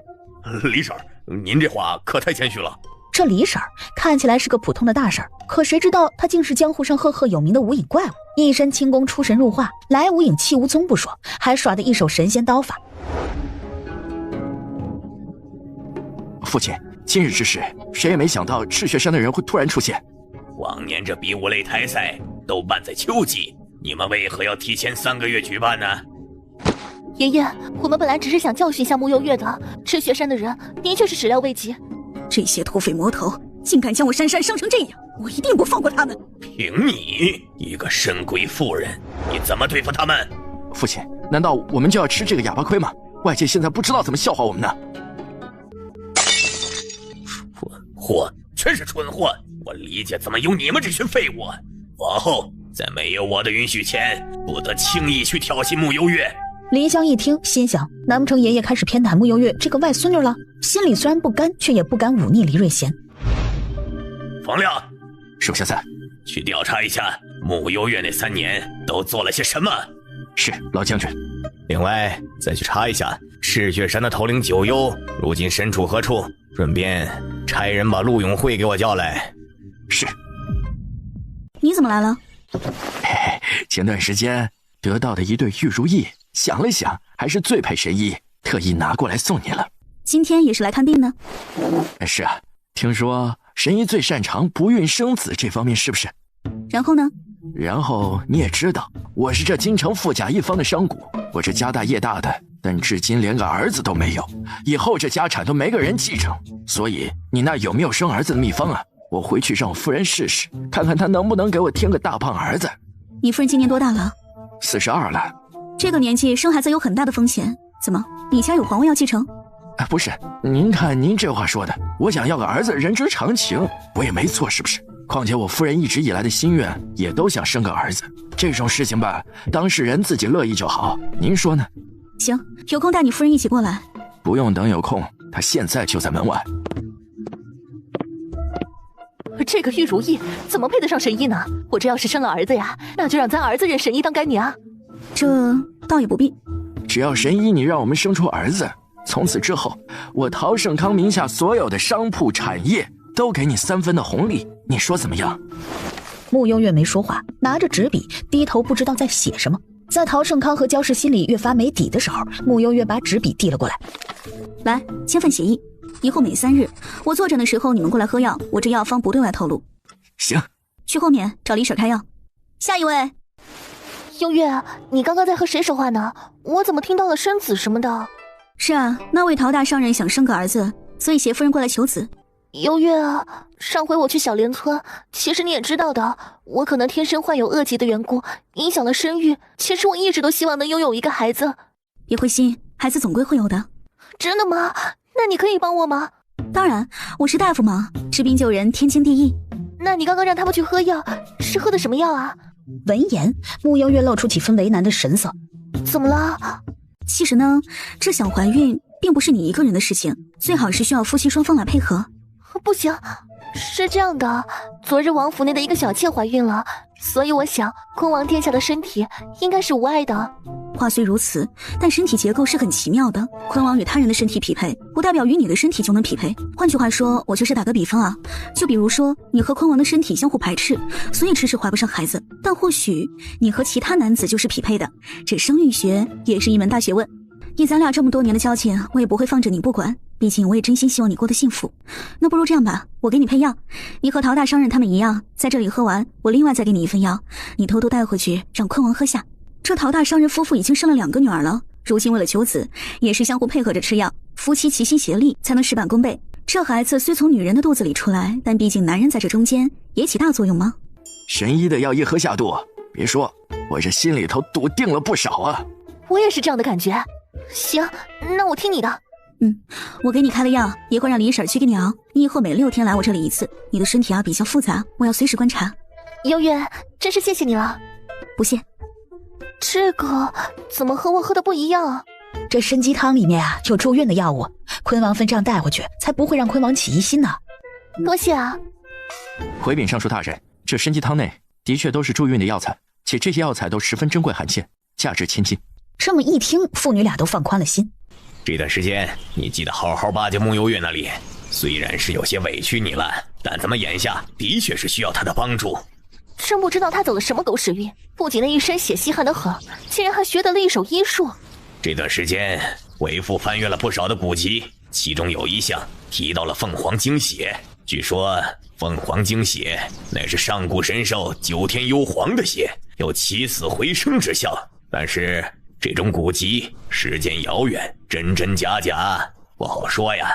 李婶，您这话可太谦虚了。这李婶看起来是个普通的大婶，可谁知道她竟是江湖上赫赫有名的无影怪物，一身轻功出神入化，来无影去无踪不说，还耍得一手神仙刀法。父亲，今日之事，谁也没想到赤血山的人会突然出现。往年这比武擂台赛都办在秋季，你们为何要提前3个月举办呢？爷爷，我们本来只是想教训一下穆幽月的，赤血山的人的确是始料未及。这些土匪魔头竟敢将我珊珊伤成这样，我一定不放过他们。凭你一个深闺妇人，你怎么对付他们？父亲，难道我们就要吃这个哑巴亏吗？外界现在不知道怎么笑话我们呢。蠢货，全是蠢货！我李家怎么有你们这群废物？往后在没有我的允许前，不得轻易去挑衅穆幽月。黎香一听，心想：难不成爷爷开始偏袒穆幽月这个外孙女了？心里虽然不甘，却也不敢忤逆黎瑞贤。冯亮，属下在。去调查一下穆幽月那3年都做了些什么。是，老将军。另外，再去查一下赤血山的头领九幽如今身处何处，顺便差人把陆永会给我叫来。是。你怎么来了？前段时间得到的一对玉如意，想了想，还是最配神医，特意拿过来送你了。今天也是来看病的？是啊，听说神医最擅长不孕生子这方面，是不是？然后呢？然后你也知道，我是这京城富甲一方的商贾，我这家大业大的，但至今连个儿子都没有，以后这家产都没个人继承。所以你那有没有生儿子的秘方啊？我回去让我夫人试试，看看她能不能给我添个大胖儿子。你夫人今年多大了？42了。这个年纪生孩子有很大的风险，怎么，你家有皇位要继承？不是，您看您这话说的，我想要个儿子，人之常情，我也没错，是不是？况且我夫人一直以来的心愿也都想生个儿子，这种事情吧，当事人自己乐意就好，您说呢？行，有空带你夫人一起过来。不用等有空，她现在就在门外。这个玉如意怎么配得上神医呢？我这要是生了儿子呀，那就让咱儿子认神医当干娘。这倒也不必，只要神医你让我们生出儿子，从此之后，我陶盛康名下所有的商铺产业都给你3分的红利，你说怎么样？穆幽月没说话，拿着纸笔低头不知道在写什么。在陶盛康和焦氏心里越发没底的时候，穆幽月把纸笔递了过来。来，签份协议，以后每3日我坐诊的时候你们过来喝药，我这药方不对外透露。行。去后面找李婶开药。下一位。优月，你刚刚在和谁说话呢？我怎么听到了生子什么的？是啊，那位陶大商人想生个儿子，所以携夫人过来求子。优月啊，上回我去小莲村，其实你也知道的，我可能天生患有恶疾的缘故，影响了生育。其实我一直都希望能拥有一个孩子。别灰心，孩子总归会有的。真的吗？那你可以帮我吗？当然，我是大夫嘛，治病救人天经地义。那你刚刚让他们去喝药，是喝的什么药啊？闻言，穆幽月露出几分为难的神色。怎么了？其实呢，这想怀孕并不是你一个人的事情，最好是需要夫妻双方来配合。不行，是这样的，昨日王府内的一个小妾怀孕了，所以我想昆王殿下的身体应该是无碍的。话虽如此，但身体结构是很奇妙的。昆王与他人的身体匹配，不代表与你的身体就能匹配。换句话说，我就是打个比方啊，就比如说你和昆王的身体相互排斥，所以迟迟怀不上孩子。但或许你和其他男子就是匹配的，这生育学也是一门大学问。以咱俩这么多年的交情，我也不会放着你不管，毕竟我也真心希望你过得幸福。那不如这样吧，我给你配药，你和陶大商人他们一样，在这里喝完，我另外再给你一份药，你偷偷带回去让昆王喝下。这陶大商人夫妇已经生了2个女儿了，如今为了求子，也是相互配合着吃药，夫妻齐心协力才能事半功倍。这孩子虽从女人的肚子里出来，但毕竟男人在这中间也起大作用吗？神医的药一喝下肚，别说，我这心里头笃定了不少啊。我也是这样的感觉。行，那我听你的。我给你开了药，一会儿让李婶去给你熬。你以后每6天来我这里一次。你的身体比较复杂，我要随时观察。幽月，真是谢谢你了。不谢。这个怎么和我喝的不一样？这参鸡汤里面有助孕的药物，昆王分这样带回去，才不会让昆王起疑心呢。多谢啊。回禀尚书大人，这参鸡汤内的确都是助孕的药材，且这些药材都十分珍贵罕见，价值千金。这么一听，父女俩都放宽了心。这段时间你记得好好巴结穆幽月那里，虽然是有些委屈你了，但咱们眼下的确是需要他的帮助。真不知道他走了什么狗屎运，不仅那一身血稀罕得很，竟然还学得了一手医术。这段时间为父翻阅了不少的古籍，其中有一项提到了凤凰精血。据说凤凰精血乃是上古神兽9天幽黄的血，有起死回生之效。但是这种古籍时间遥远，真真假假不好说呀。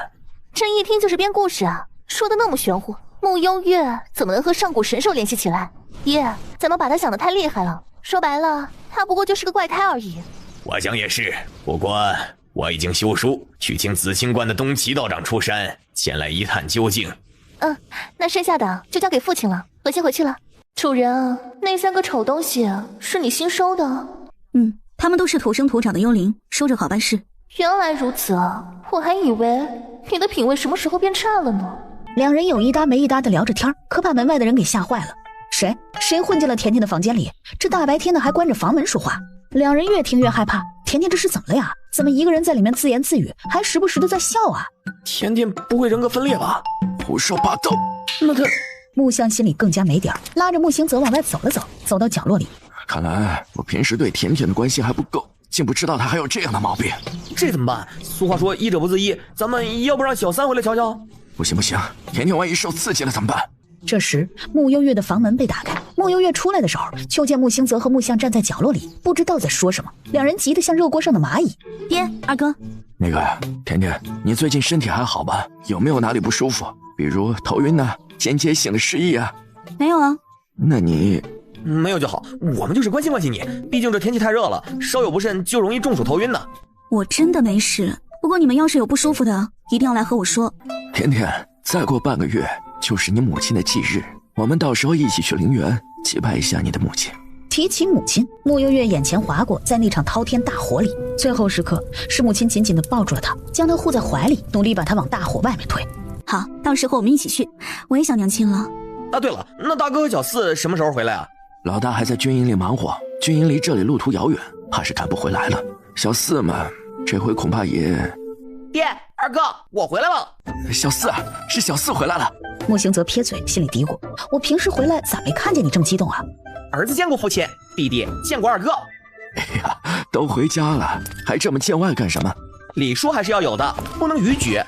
这一听就是编故事啊，说的那么玄乎，穆幽月怎么能和上古神兽联系起来？爹，咱们把他想得太厉害了。说白了，他不过就是个怪胎而已。我想也是，不过我已经修书去请紫清观的东岐道长出山前来一探究竟。那剩下的就交给父亲了，我先回去了。主人，那3个丑东西是你新收的？他们都是土生土长的幽灵，收着好办事。原来如此啊，我还以为你的品味什么时候变差了呢。两人有一搭没一搭的聊着天，可把门外的人给吓坏了。谁混进了甜甜的房间里？这大白天的还关着房门说话。两人越听越害怕，甜甜这是怎么了呀？怎么一个人在里面自言自语，还时不时的在笑啊？甜甜不会人格分裂吧？胡说八道！那他……木香心里更加没底儿，拉着木星泽往外走了走，走到角落里。看来我平时对甜甜的关心还不够，竟不知道她还有这样的毛病。这怎么办？俗话说医者不自医，咱们要不让小三回来瞧瞧？不行，甜甜万一受刺激了怎么办？这时穆幽月的房门被打开，穆幽月出来的时候，就见木星泽和木相站在角落里，不知道在说什么。两人急得像热锅上的蚂蚁。爹，二哥，那个甜甜，你最近身体还好吧？有没有哪里不舒服？比如头晕啊、间歇性的失忆啊？没有啊。那你没有就好，我们就是关心关心你，毕竟这天气太热了，稍有不慎就容易中暑头晕呢。我真的没事，不过你们要是有不舒服的，一定要来和我说。甜甜，再过半个月就是你母亲的忌日，我们到时候一起去陵园祭拜一下你的母亲。提起母亲，穆幽月眼前划过，在那场滔天大火里，最后时刻是母亲紧紧地抱住了他，将他护在怀里，努力把他往大火外面推。好，到时候我们一起去，我也想娘亲了。啊，对了，那大哥和小四什么时候回来啊？老大还在军营里忙活，军营离这里路途遥远，怕是赶不回来了。小四嘛，这回恐怕也……爹，二哥，我回来了。小四，是小四回来了。木星泽撇嘴，心里嘀咕：我平时回来咋没看见你这么激动啊？儿子见过父亲，弟弟见过二哥。哎呀，都回家了，还这么见外干什么？礼数还是要有的，不能逾矩。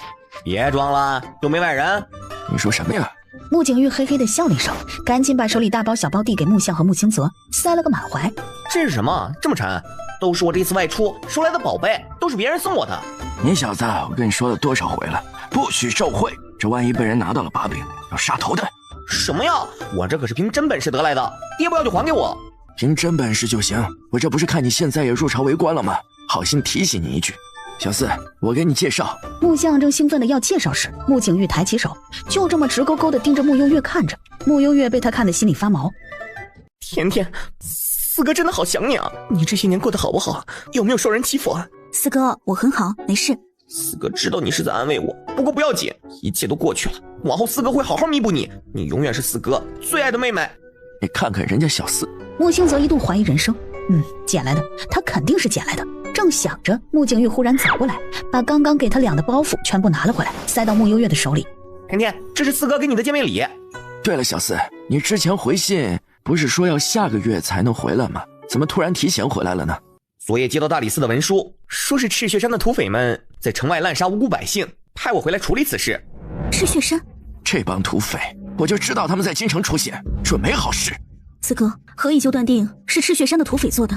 别装了，又没外人。你说什么呀？穆景玉嘿嘿地笑了一声，赶紧把手里大包小包递给穆相和穆清泽，塞了个满怀。这是什么？这么沉？都是我这次外出收来的宝贝，都是别人送我的。你小子，我跟你说了多少回了，不许受贿，这万一被人拿到了把柄，要杀头的。什么呀？我这可是凭真本事得来的，爹不要就还给我。凭真本事就行，我这不是看你现在也入朝为官了吗？好心提醒你一句，小四，我给你介绍。穆相正兴奋的要介绍时，穆景玉抬起手，就这么直勾勾的盯着穆幽月看着。穆幽月被他看得心里发毛。甜甜，四哥真的好想你啊！你这些年过得好不好？有没有受人欺负啊？四哥，我很好，没事。四哥知道你是在安慰我，不过不要紧，一切都过去了。往后四哥会好好弥补你，你永远是四哥最爱的妹妹。你看看人家小四。穆兴则一度怀疑人生，捡来的，他肯定是捡来的。正想着，穆景玉忽然走过来，把刚刚给他俩的包袱全部拿了回来，塞到穆幽月的手里。甜甜，这是四哥给你的见面礼。对了，小四，你之前回信不是说要下个月才能回来吗？怎么突然提前回来了呢？昨夜接到大理寺的文书，说是赤血山的土匪们在城外滥杀无辜百姓，派我回来处理此事。赤血山这帮土匪，我就知道他们在京城出现，准没好事。四哥，何以就断定是赤血山的土匪做的？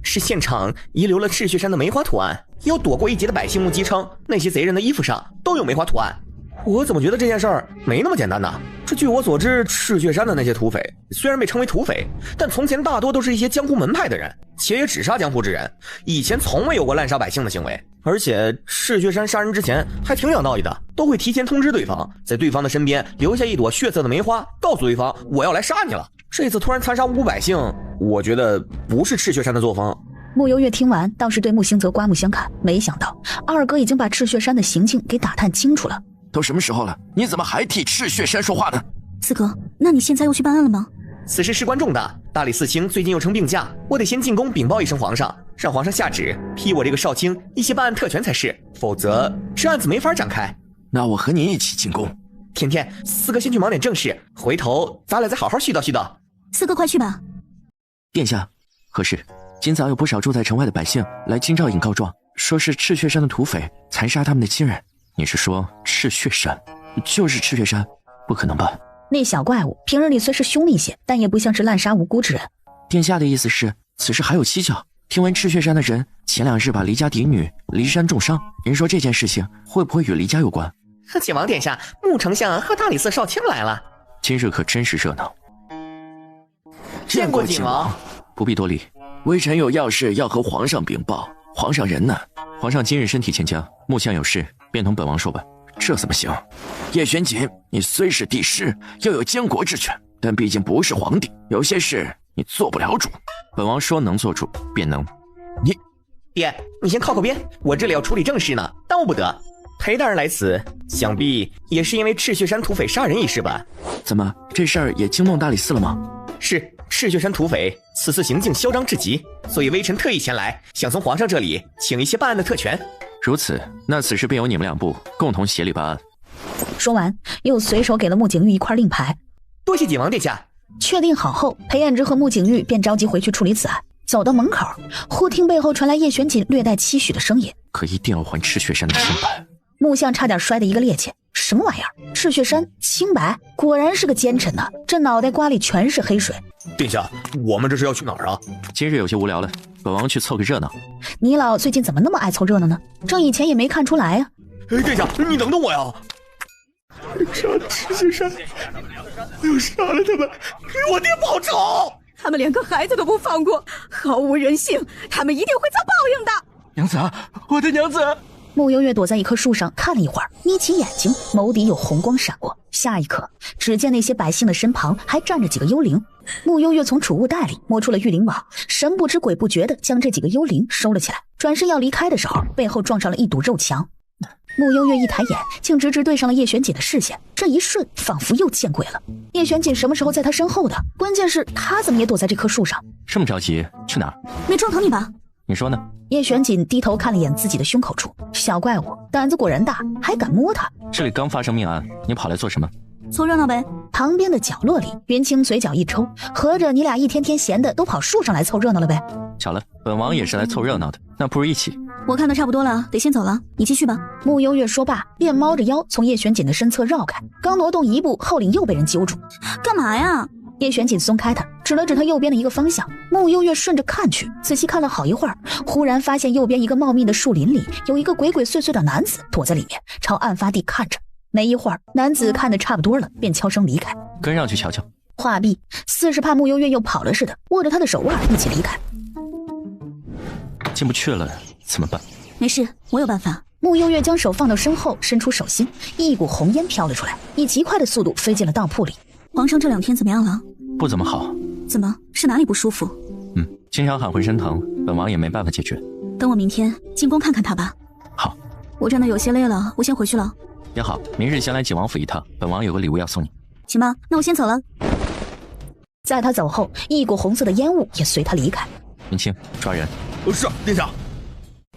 是现场遗留了赤血山的梅花图案，要躲过一劫的百姓目击称那些贼人的衣服上都有梅花图案。我怎么觉得这件事儿没那么简单呢？这据我所知，赤血山的那些土匪虽然被称为土匪，但从前大多都是一些江湖门派的人，且也只杀江湖之人，以前从未有过滥杀百姓的行为。而且赤血山杀人之前还挺讲道义的，都会提前通知对方，在对方的身边留下一朵血色的梅花，告诉对方我要来杀你了。这次突然残杀无辜百姓，我觉得不是赤血山的作风。穆幽月听完倒是对穆兴泽刮目相看，没想到二哥已经把赤血山的行径给打探清楚了。都什么时候了，你怎么还替赤血山说话呢？四哥，那你现在又去办案了吗？此事事关重大，大理寺卿最近又称病假，我得先进宫禀报一声皇上，让皇上下旨批我这个少卿一些办案特权才是，否则这案子没法展开。那我和你一起进宫。甜甜，四哥先去忙点正事，回头咱俩再好好絮叨絮叨。四哥快去吧。殿下，何事？今早有不少住在城外的百姓来京兆尹告状，说是赤血山的土匪残杀他们的亲人。你是说赤血山？就是赤血山？不可能吧？那小怪物平日里虽是凶厉些，但也不像是滥杀无辜之人。殿下的意思是此事还有蹊跷？听闻赤血山的人前2日把离家嫡女骊山重伤，您说这件事情会不会与离家有关？景王殿下，穆丞相和大理寺少卿来了。今日可真是热闹。见过景王。不必多礼。微臣有要事要和皇上禀报，皇上人呢？皇上今日身体欠佳，穆相有事便同本王说吧。这怎么行？叶玄锦，你虽是帝师，又有监国之权，但毕竟不是皇帝，有些事你做不了主。本王说能做主便能。爹，你先靠边，我这里要处理正事呢，耽误不得。裴大人来此，想必也是因为赤血山土匪杀人一事吧？怎么，这事儿也惊动大理寺了吗？是，赤血山土匪此次行径嚣张至极，所以微臣特意前来，想从皇上这里请一些办案的特权。如此，那此事便由你们2部共同协力办案。说完，又随手给了穆景玉一块令牌。多谢景王殿下。确定好后，裴彦之和穆景玉便着急回去处理此案。走到门口，忽听背后传来叶玄锦略带期许的声音：“可一定要还赤血山的清白。”穆相差点摔得一个趔趄，什么玩意儿？赤血山清白，果然是个奸臣呐！这脑袋瓜里全是黑水。殿下，我们这是要去哪儿啊？今日有些无聊了，本王去凑个热闹。你老最近怎么那么爱凑热闹呢？这以前也没看出来呀。殿下，你等等我呀！杀赤血山，又杀了他们，给我爹报仇！他们连个孩子都不放过，毫无人性，他们一定会遭报应的。娘子，我的娘子！穆幽月躲在一棵树上看了一会儿，眯起眼睛，眸底有红光闪过。下一刻，只见那些百姓的身旁还站着几个幽灵。穆幽月从储物袋里摸出了御灵网，神不知鬼不觉地将这几个幽灵收了起来。转身要离开的时候，背后撞上了一堵肉墙。穆幽月一抬眼，竟直直对上了叶玄锦的视线，这一瞬仿佛又见鬼了。叶玄锦什么时候在他身后的？关键是他怎么也躲在这棵树上？这么着急去哪儿？没撞疼你吧？你说呢？叶玄锦低头看了眼自己的胸口处，小怪物胆子果然大，还敢摸他。这里刚发生命案，你跑来做什么？凑热闹呗。旁边的角落里，云清嘴角一抽，合着你俩一天天闲的都跑树上来凑热闹了呗？巧了，本王也是来凑热闹的，那不如一起。我看的差不多了，得先走了，你继续吧。慕幽月说罢，便猫着腰从叶玄锦的身侧绕开，刚挪动一步，后领又被人揪住。干嘛呀？叶玄锦松开他，指了指他右边的一个方向。慕幽月顺着看去，仔细看了好一会儿，忽然发现右边一个茂密的树林里有一个鬼鬼祟祟的男子躲在里面，朝案发地看着。没一会儿，男子看得差不多了，便悄声离开。跟上去瞧瞧。话毕，似是怕慕幽月又跑了似的，握着他的手腕一起离开。进不去了怎么办？没事，我有办法。慕幽月将手放到身后，伸出手心，一股红烟飘了出来，以极快的速度飞进了当铺里。皇上这2天怎么样了？不怎么好。怎么？是哪里不舒服？经常喊浑身疼，本王也没办法解决。等我明天进宫看看他吧。好。我站得有些累了，我先回去了。也好，明日先来景王府一趟，本王有个礼物要送你。行吧，那我先走了。在他走后，一股红色的烟雾也随他离开。云清，抓人。是，殿下。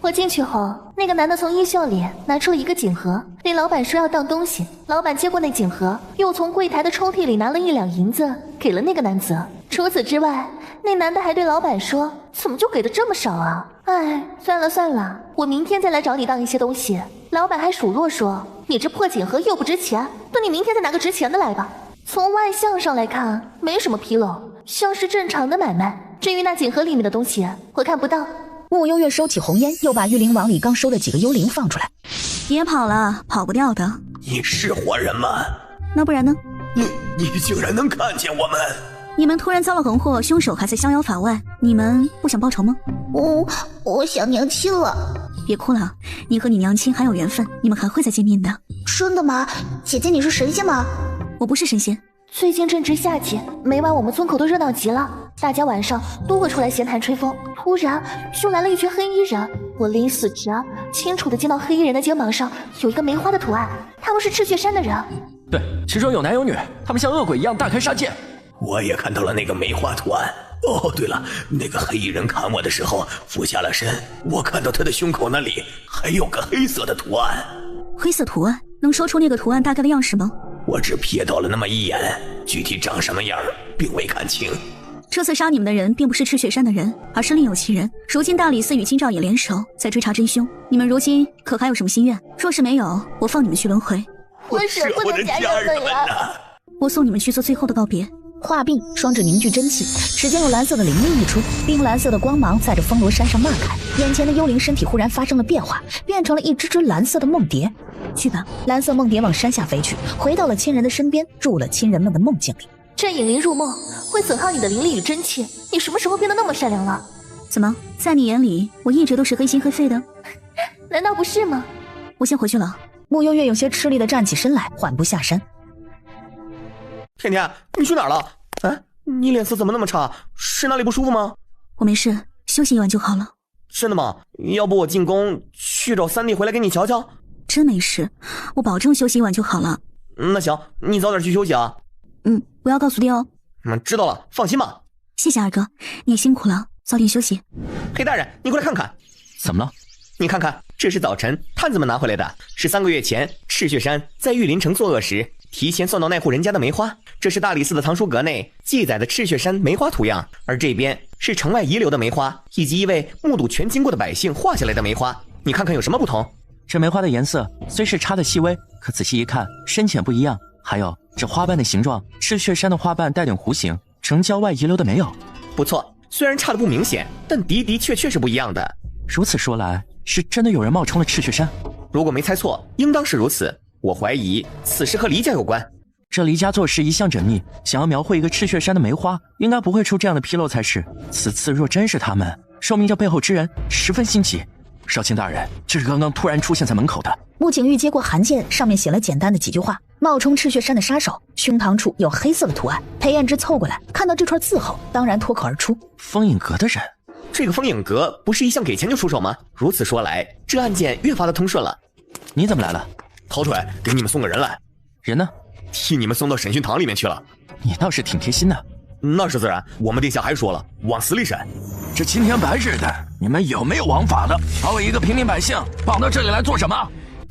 我进去后，那个男的从衣袖里拿出了一个锦盒，对老板说要当东西。老板接过那锦盒，又从柜台的抽屉里拿了1两银子给了那个男子。除此之外，那男的还对老板说：“怎么就给的这么少啊？哎，算了算了，我明天再来找你当一些东西。”老板还数落说：“你这破锦盒又不值钱，等你明天再拿个值钱的来吧。”从外向上来看，没什么纰漏，像是正常的买卖。至于那锦盒里面的东西，我看不到。慕幽月收起红烟，又把玉灵王里刚收的几个幽灵放出来。别跑了，跑不掉的。你是活人吗？那不然呢？你竟然能看见我们？你们突然遭了横祸，凶手还在逍遥法外，你们不想报仇吗？我想娘亲了。别哭了，你和你娘亲还有缘分，你们还会再见面的。真的吗？姐姐你是神仙吗？我不是神仙。最近正值夏季，每晚我们村口都热闹极了，大家晚上都会出来闲谈吹风。突然就来了一群黑衣人，我临死前清楚地见到黑衣人的肩膀上有一个梅花的图案，他们是赤血山的人。对，其中有男有女，他们像恶鬼一样大开杀戒。我也看到了那个梅花图案。哦，对了，那个黑衣人砍我的时候俯下了身，我看到他的胸口那里还有个黑色的图案。黑色图案？能说出那个图案大概的样式吗？我只瞥到了那么一眼，具体长什么样并未看清。这次杀你们的人并不是赤血山的人，而是另有其人。如今大理寺与金兆尹联手，在追查真凶。你们如今可还有什么心愿？若是没有，我放你们去轮回。我舍不得家人们呀！我送你们去做最后的告别。话毕，双指凝聚真气，只见有蓝色的灵力溢出，冰蓝色的光芒在这风罗山上漫开。眼前的幽灵身体忽然发生了变化，变成了一只蓝色的梦蝶。去吧，蓝色梦蝶往山下飞去，回到了亲人的身边，入了亲人们的梦境里。这引灵入梦会损耗你的灵力与真气，你什么时候变得那么善良了？怎么，在你眼里我一直都是黑心黑肺的？难道不是吗？我先回去了。慕幽月有些吃力地站起身来，缓步下山。甜甜，你去哪儿了？你脸色怎么那么差？是哪里不舒服吗？我没事，休息一晚就好了。真的吗？要不我进宫去找三弟回来给你瞧瞧？真没事，我保证休息一晚就好了。那行，你早点去休息啊。不要告诉爹哦。知道了，放心吧。谢谢二哥，你也辛苦了，早点休息。黑大人，你过来看看。怎么了？你看看，这是早晨探子们拿回来的，是3个月前赤血山在玉林城作恶时提前送到那户人家的梅花。这是大理寺的藏书阁内记载的赤血山梅花图样，而这边是城外遗留的梅花，以及一位目睹全经过的百姓画下来的梅花。你看看有什么不同？这梅花的颜色虽是差的细微，可仔细一看，深浅不一样。还有这花瓣的形状，赤血山的花瓣带点弧形，城郊外遗留的没有。不错，虽然差的不明显，但的确是不一样的。如此说来，是真的有人冒充了赤血山？如果没猜错，应当是如此。我怀疑此事和黎家有关。这黎家做事一向缜密，想要描绘一个赤血山的梅花，应该不会出这样的纰漏才是。此次若真是他们，说明这背后之人十分心急。少卿大人，这是刚刚突然出现在门口的。穆景玉接过函件，上面写了简单的几句话：冒充赤血山的杀手，胸膛处有黑色的图案。裴彦之凑过来，看到这串字后，当然脱口而出：风影阁的人。这个风影阁不是一向给钱就出手吗？如此说来，这案件越发的通顺了。你怎么来了？陶帅给你们送个人来。人呢？替你们送到审讯堂里面去了。你倒是挺贴心的。那是自然，我们殿下还说了，往死里审。这青天白日的，你们有没有王法的？把我一个平民百姓绑到这里来做什么？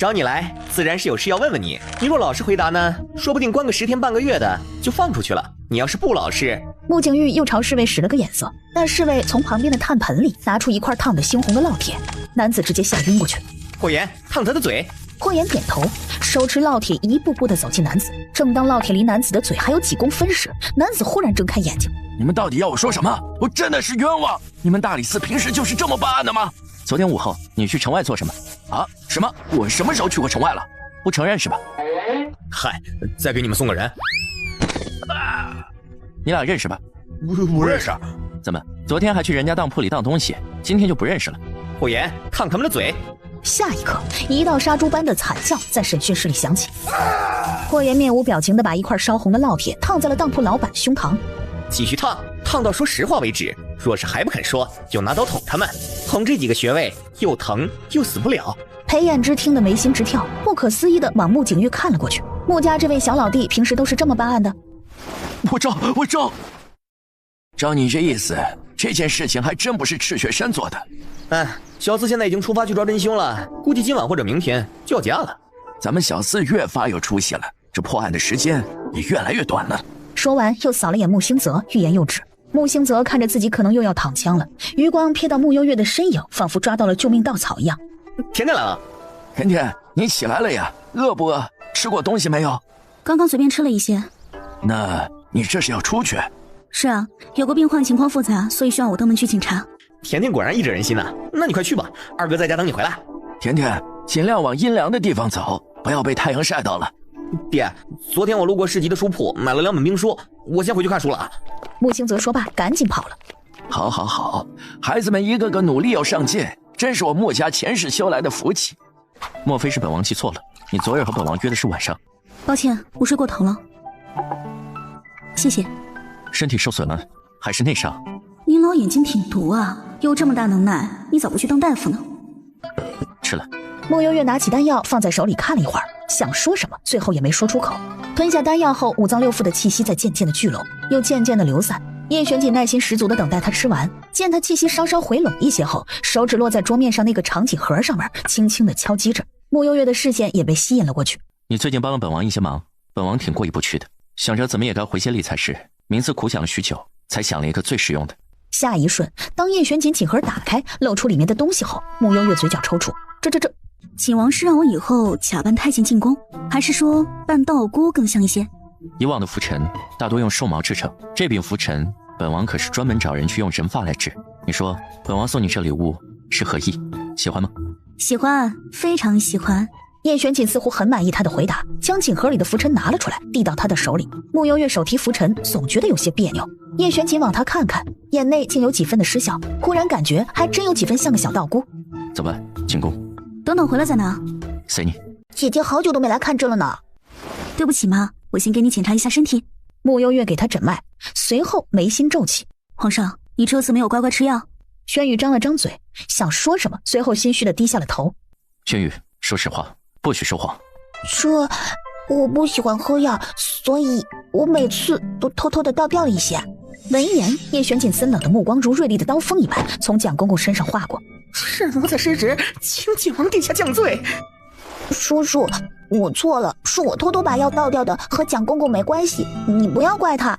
找你来自然是有事要问问你。你若老实回答呢，说不定关个10天半个月的就放出去了。你要是不老实……穆景玉又朝侍卫使了个眼色，但侍卫从旁边的炭盆里拿出一块烫得猩红的烙铁，男子直接吓晕过去。霍言，烫他的嘴。霍言点头，手持烙铁一步步地走进男子。正当烙铁离男子的嘴还有几公分时，男子忽然睁开眼睛。你们到底要我说什么？我真的是冤枉！你们大理寺平时就是这么办案的吗？昨天午后你去城外做什么？啊？什么？我什么时候去过城外了？不承认是吧？嗨，再给你们送个人。你俩认识吧？不认识。怎么昨天还去人家当铺里当东西，今天就不认识了？霍言，烫他们的嘴。下一刻，一道杀猪般的惨叫在审讯室里响起。霍言面无表情地把一块烧红的烙铁烫在了当铺老板胸膛。继续烫，烫到说实话为止。若是还不肯说，就拿刀捅他们。捅这几个穴位，又疼又死不了。裴彦之听得眉心直跳，不可思议地往穆景玉看了过去。穆家这位小老弟平时都是这么办案的？我招。照你这意思，这件事情还真不是赤雪山做的。小厮现在已经出发去抓真凶了，估计今晚或者明天就要结案了。咱们小厮越发有出息了，这破案的时间也越来越短了。说完又扫了眼穆兴泽，欲言又止。穆兴泽看着自己可能又要躺枪了，余光瞥到穆幽月的身影，仿佛抓到了救命稻草一样。甜甜来了。甜甜，你起来了呀？饿不饿？吃过东西没有？刚刚随便吃了一些。那你这是要出去？是啊，有个病患情况复杂，所以需要我登门去检查。甜甜果然义正人心呐，那你快去吧，二哥在家等你回来。甜甜，尽量往阴凉的地方走，不要被太阳晒到了。爹，昨天我路过市集的书铺，买了2本兵书，我先回去看书了啊。穆兴泽说罢，赶紧跑了。好，孩子们一个个努力又上进，真是我穆家前世修来的福气。莫非是本王记错了？你昨日和本王约的是晚上。抱歉，我睡过头了。谢谢。身体受损了，还是内伤？您老眼睛挺毒啊，有这么大能耐，你早不去当大夫呢。吃了。穆幽月拿起丹药放在手里看了一会儿，想说什么，最后也没说出口。吞下丹药后，五脏六腑的气息在渐渐的聚拢，又渐渐的流散。叶玄锦耐心十足的等待他吃完，见他气息稍稍回拢一些后，手指落在桌面上那个长锦盒上面，轻轻的敲击着。穆幽月的视线也被吸引了过去。你最近帮了本王一些忙，本王挺过意不去的，想着怎么也该回些力才是。冥思苦想了许久，才想了一个最实用的。下一瞬，当叶玄锦锦盒打开，露出里面的东西后，穆幽月嘴角抽搐。这，请王是让我以后假扮太监进宫，还是说扮道姑更像一些？以往的拂尘大多用兽毛制成，这柄拂尘本王可是专门找人去用人发来制。你说本王送你这礼物是何意？喜欢吗？喜欢，非常喜欢。叶玄锦似乎很满意他的回答，将锦盒里的拂尘拿了出来，递到他的手里。穆幽月手提拂尘，总觉得有些别扭。叶玄锦往他看看，眼内竟有几分的失笑，忽然感觉还真有几分像个小道姑。走吧，进宫。等等回来再拿。随你。姐姐好久都没来看诊了呢。对不起嘛，我先给你检查一下身体。穆幽月给他诊脉，随后眉心皱起。皇上，你这次没有乖乖吃药？轩宇张了张嘴，想说什么，随后心虚的低下了头。轩宇，说实话，不许说谎。我不喜欢喝药，所以我每次都偷偷的倒掉了一些。闻言，叶玄锦森冷的目光如锐利的刀锋一般从蒋公公身上划过。是奴才失职，请景王殿下降罪。叔叔，我错了，是我偷偷把药倒掉的，和蒋公公没关系，你不要怪他。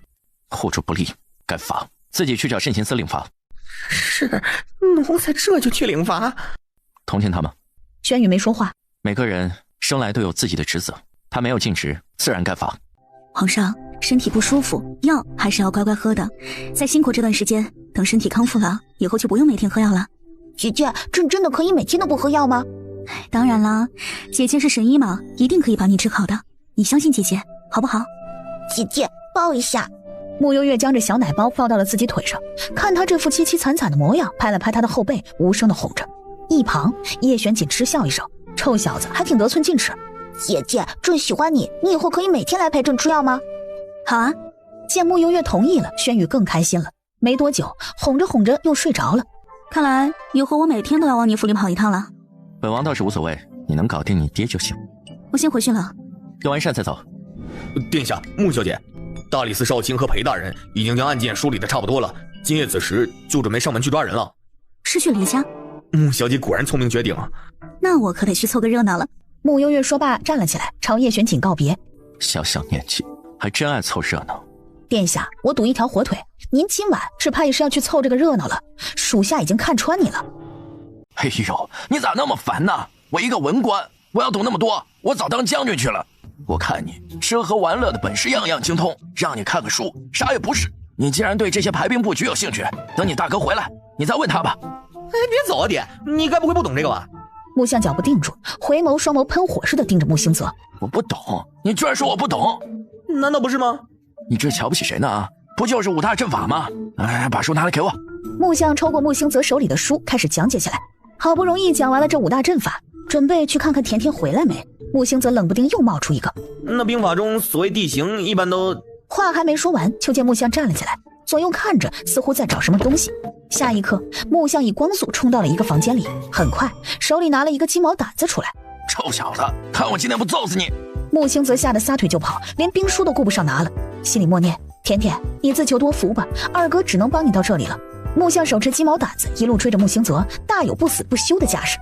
护主不力，该罚，自己去找慎刑司领罚。是，奴才这就去领罚。同情他吗？轩宇没说话。每个人生来都有自己的职责，他没有尽职，自然该罚。皇上，身体不舒服，药还是要乖乖喝的。再辛苦这段时间，等身体康复了，以后就不用每天喝药了。姐姐，这真的可以每天都不喝药吗？当然啦，姐姐是神医嘛，一定可以把你治好的。你相信姐姐，好不好？姐姐，抱一下。穆幽月将这小奶包抱到了自己腿上，看他这副凄凄惨惨的模样，拍了拍他的后背，无声的哄着。一旁，叶玄锦嗤笑一声：“臭小子，还挺得寸进尺。”姐姐，朕喜欢你，你以后可以每天来陪朕吃药吗？好啊。见穆幽月同意了，轩宇更开心了。没多久，哄着哄着又睡着了。看来以后我每天都要往你府里跑一趟了。本王倒是无所谓，你能搞定你爹就行。我先回去了。用完膳再走。殿下，穆小姐，大理寺少卿和裴大人已经将案件梳理的差不多了，今夜子时就准备上门去抓人了。是去离家？穆小姐果然聪明绝顶。那我可得去凑个热闹了。穆幽月说罢站了起来，朝叶玄锦告别。小小年纪还真爱凑热闹。殿下，我赌一条火腿，您今晚只怕也是要去凑这个热闹了，属下已经看穿你了。哎呦，你咋那么烦呢？我一个文官，我要懂那么多，我早当将军去了。我看你吃喝玩乐的本事样样精通，让你看个书啥也不是。你既然对这些排兵布局有兴趣，等你大哥回来你再问他吧。哎，别走啊爹，你该不会不懂这个吧？木相脚步定住，回眸双眸喷火似的盯着穆星泽。我不懂，你居然说我不懂？难道不是吗？你这瞧不起谁呢啊？不就是五大阵法吗？哎，把书拿来给我。木相抽过穆星泽手里的书，开始讲解起来。好不容易讲完了这五大阵法，准备去看看甜甜回来没。穆星泽冷不丁又冒出一个，那兵法中所谓地形一般都……话还没说完，就见木相站了起来，左右看着，似乎在找什么东西。下一刻，木相以光速冲到了一个房间里，很快手里拿了一个鸡毛掸子出来。臭小子，看我今天不揍死你！木星则吓得撒腿就跑，连兵书都顾不上拿了，心里默念：甜甜，你自求多福吧，二哥只能帮你到这里了。木相手持鸡毛掸子，一路追着木星泽，大有不死不休的架势。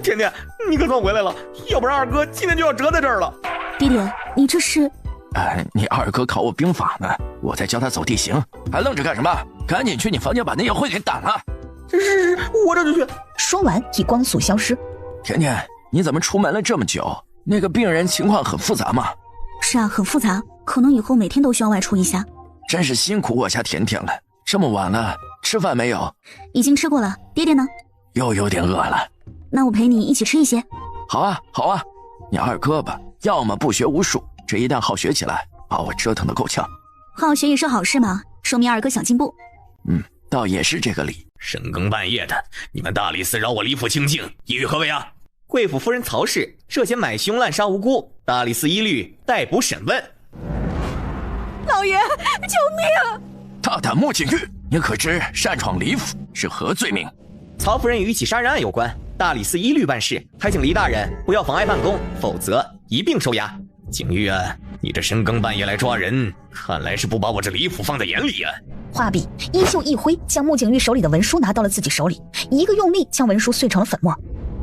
甜甜，你可算回来了，要不然二哥今天就要折在这儿了。爹爹，你这是……你二哥考我兵法呢，我在教他走地形，还愣着干什么？赶紧去你房间把那夜会给掸了。是，我这就去。说完，以光速消失。甜甜，你怎么出门了这么久？那个病人情况很复杂吗？是啊，很复杂，可能以后每天都需要外出一下。真是辛苦我家甜甜了，这么晚了，吃饭没有？已经吃过了，爹爹呢？又有点饿了。那我陪你一起吃一些。好啊，好啊，你二哥吧，要么不学无术，这一旦好学起来，把我折腾得够呛。好学也是好事嘛，说明二哥想进步。倒也是这个理。深更半夜的，你们大理寺扰我李府清静，意欲何为啊？贵府夫人曹氏涉嫌买凶滥杀无辜，大理寺依律逮捕审问。老爷，救命！大胆穆景玉，你可知擅闯李府是何罪名？曹夫人与一起杀人案有关，大理寺依律办事，还请黎大人不要妨碍办公，否则一并收押。景玉啊，你这深更半夜来抓人，看来是不把我这李府放在眼里啊！画笔衣袖一挥，将穆景玉手里的文书拿到了自己手里，一个用力将文书碎成了粉末。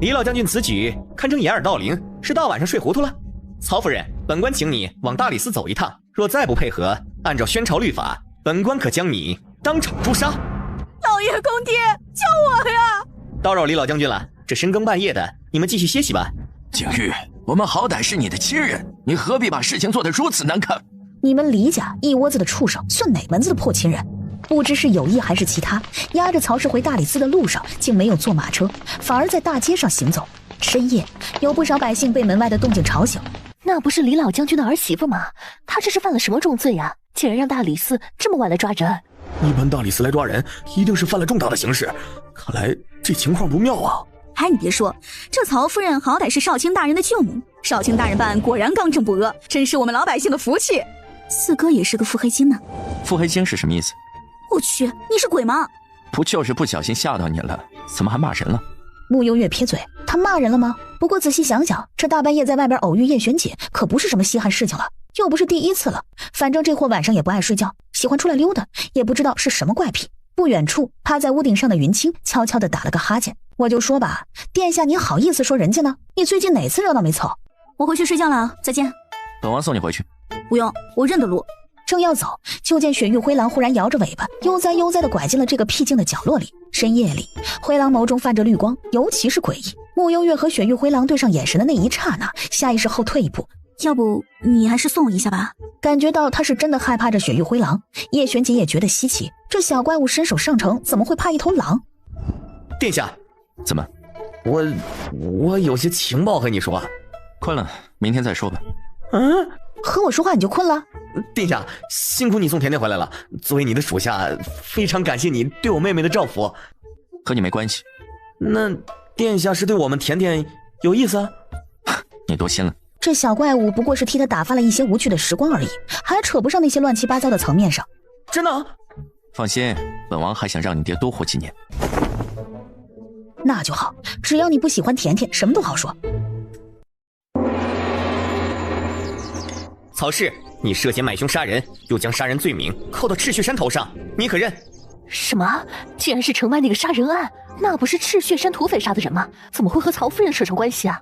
李老将军此举堪称掩耳盗铃，是大晚上睡糊涂了。曹夫人，本官请你往大理寺走一趟，若再不配合，按照宣朝律法，本官可将你当场诛杀。老爷公爹，救我呀！叨扰李老将军了，这深更半夜的，你们继续歇息吧。景玉，我们好歹是你的亲人，你何必把事情做得如此难看？你们李家一窝子的畜生，算哪门子的破亲人？不知是有意还是其他，押着曹氏回大理寺的路上，竟没有坐马车，反而在大街上行走。深夜，有不少百姓被门外的动静吵醒。那不是李老将军的儿媳妇吗？他这是犯了什么重罪啊？竟然让大理寺这么晚来抓人！一般大理寺来抓人，一定是犯了重大的刑事，看来这情况不妙啊！哎，你别说，这曹夫人好歹是少卿大人的舅母，少卿大人办果然刚正不阿，真是我们老百姓的福气。四哥也是个腹黑精呢。腹黑精是什么意思？我去，你是鬼吗？不就是不小心吓到你了，怎么还骂人了？穆幽月撇嘴，他骂人了吗？不过仔细想想，这大半夜在外边偶遇叶璇姐，可不是什么稀罕事情了，又不是第一次了。反正这货晚上也不爱睡觉，喜欢出来溜达，也不知道是什么怪癖。不远处趴在屋顶上的云清悄悄地打了个哈欠。我就说吧，殿下你好意思说人家呢？你最近哪次热闹没凑？我回去睡觉了，再见。本王送你回去。不用，我认得路。正要走，就见雪域灰狼忽然摇着尾巴，悠哉悠哉地拐进了这个僻静的角落里。深夜里，灰狼眸中泛着绿光，尤其是诡异。穆幽月和雪域灰狼对上眼神的那一刹那，下意识后退一步。要不你还是送我一下吧。感觉到他是真的害怕这雪域灰狼，叶璇姐也觉得稀奇，这小怪物身手上乘，怎么会怕一头狼？殿下，怎么？我有些情报和你说。困了，明天再说吧。和我说话你就困了？殿下，辛苦你送甜甜回来了。作为你的属下，非常感谢你对我妹妹的照拂。和你没关系。那殿下是对我们甜甜有意思啊？你多心了。这小怪物不过是替他打发了一些无趣的时光而已，还扯不上那些乱七八糟的层面上。真的？放心，本王还想让你爹多活几年。那就好，只要你不喜欢甜甜，什么都好说。曹氏，你涉嫌买凶杀人，又将杀人罪名扣到赤血山头上，你可认？什么？竟然是城外那个杀人案？那不是赤血山土匪杀的人吗？怎么会和曹夫人扯上关系啊？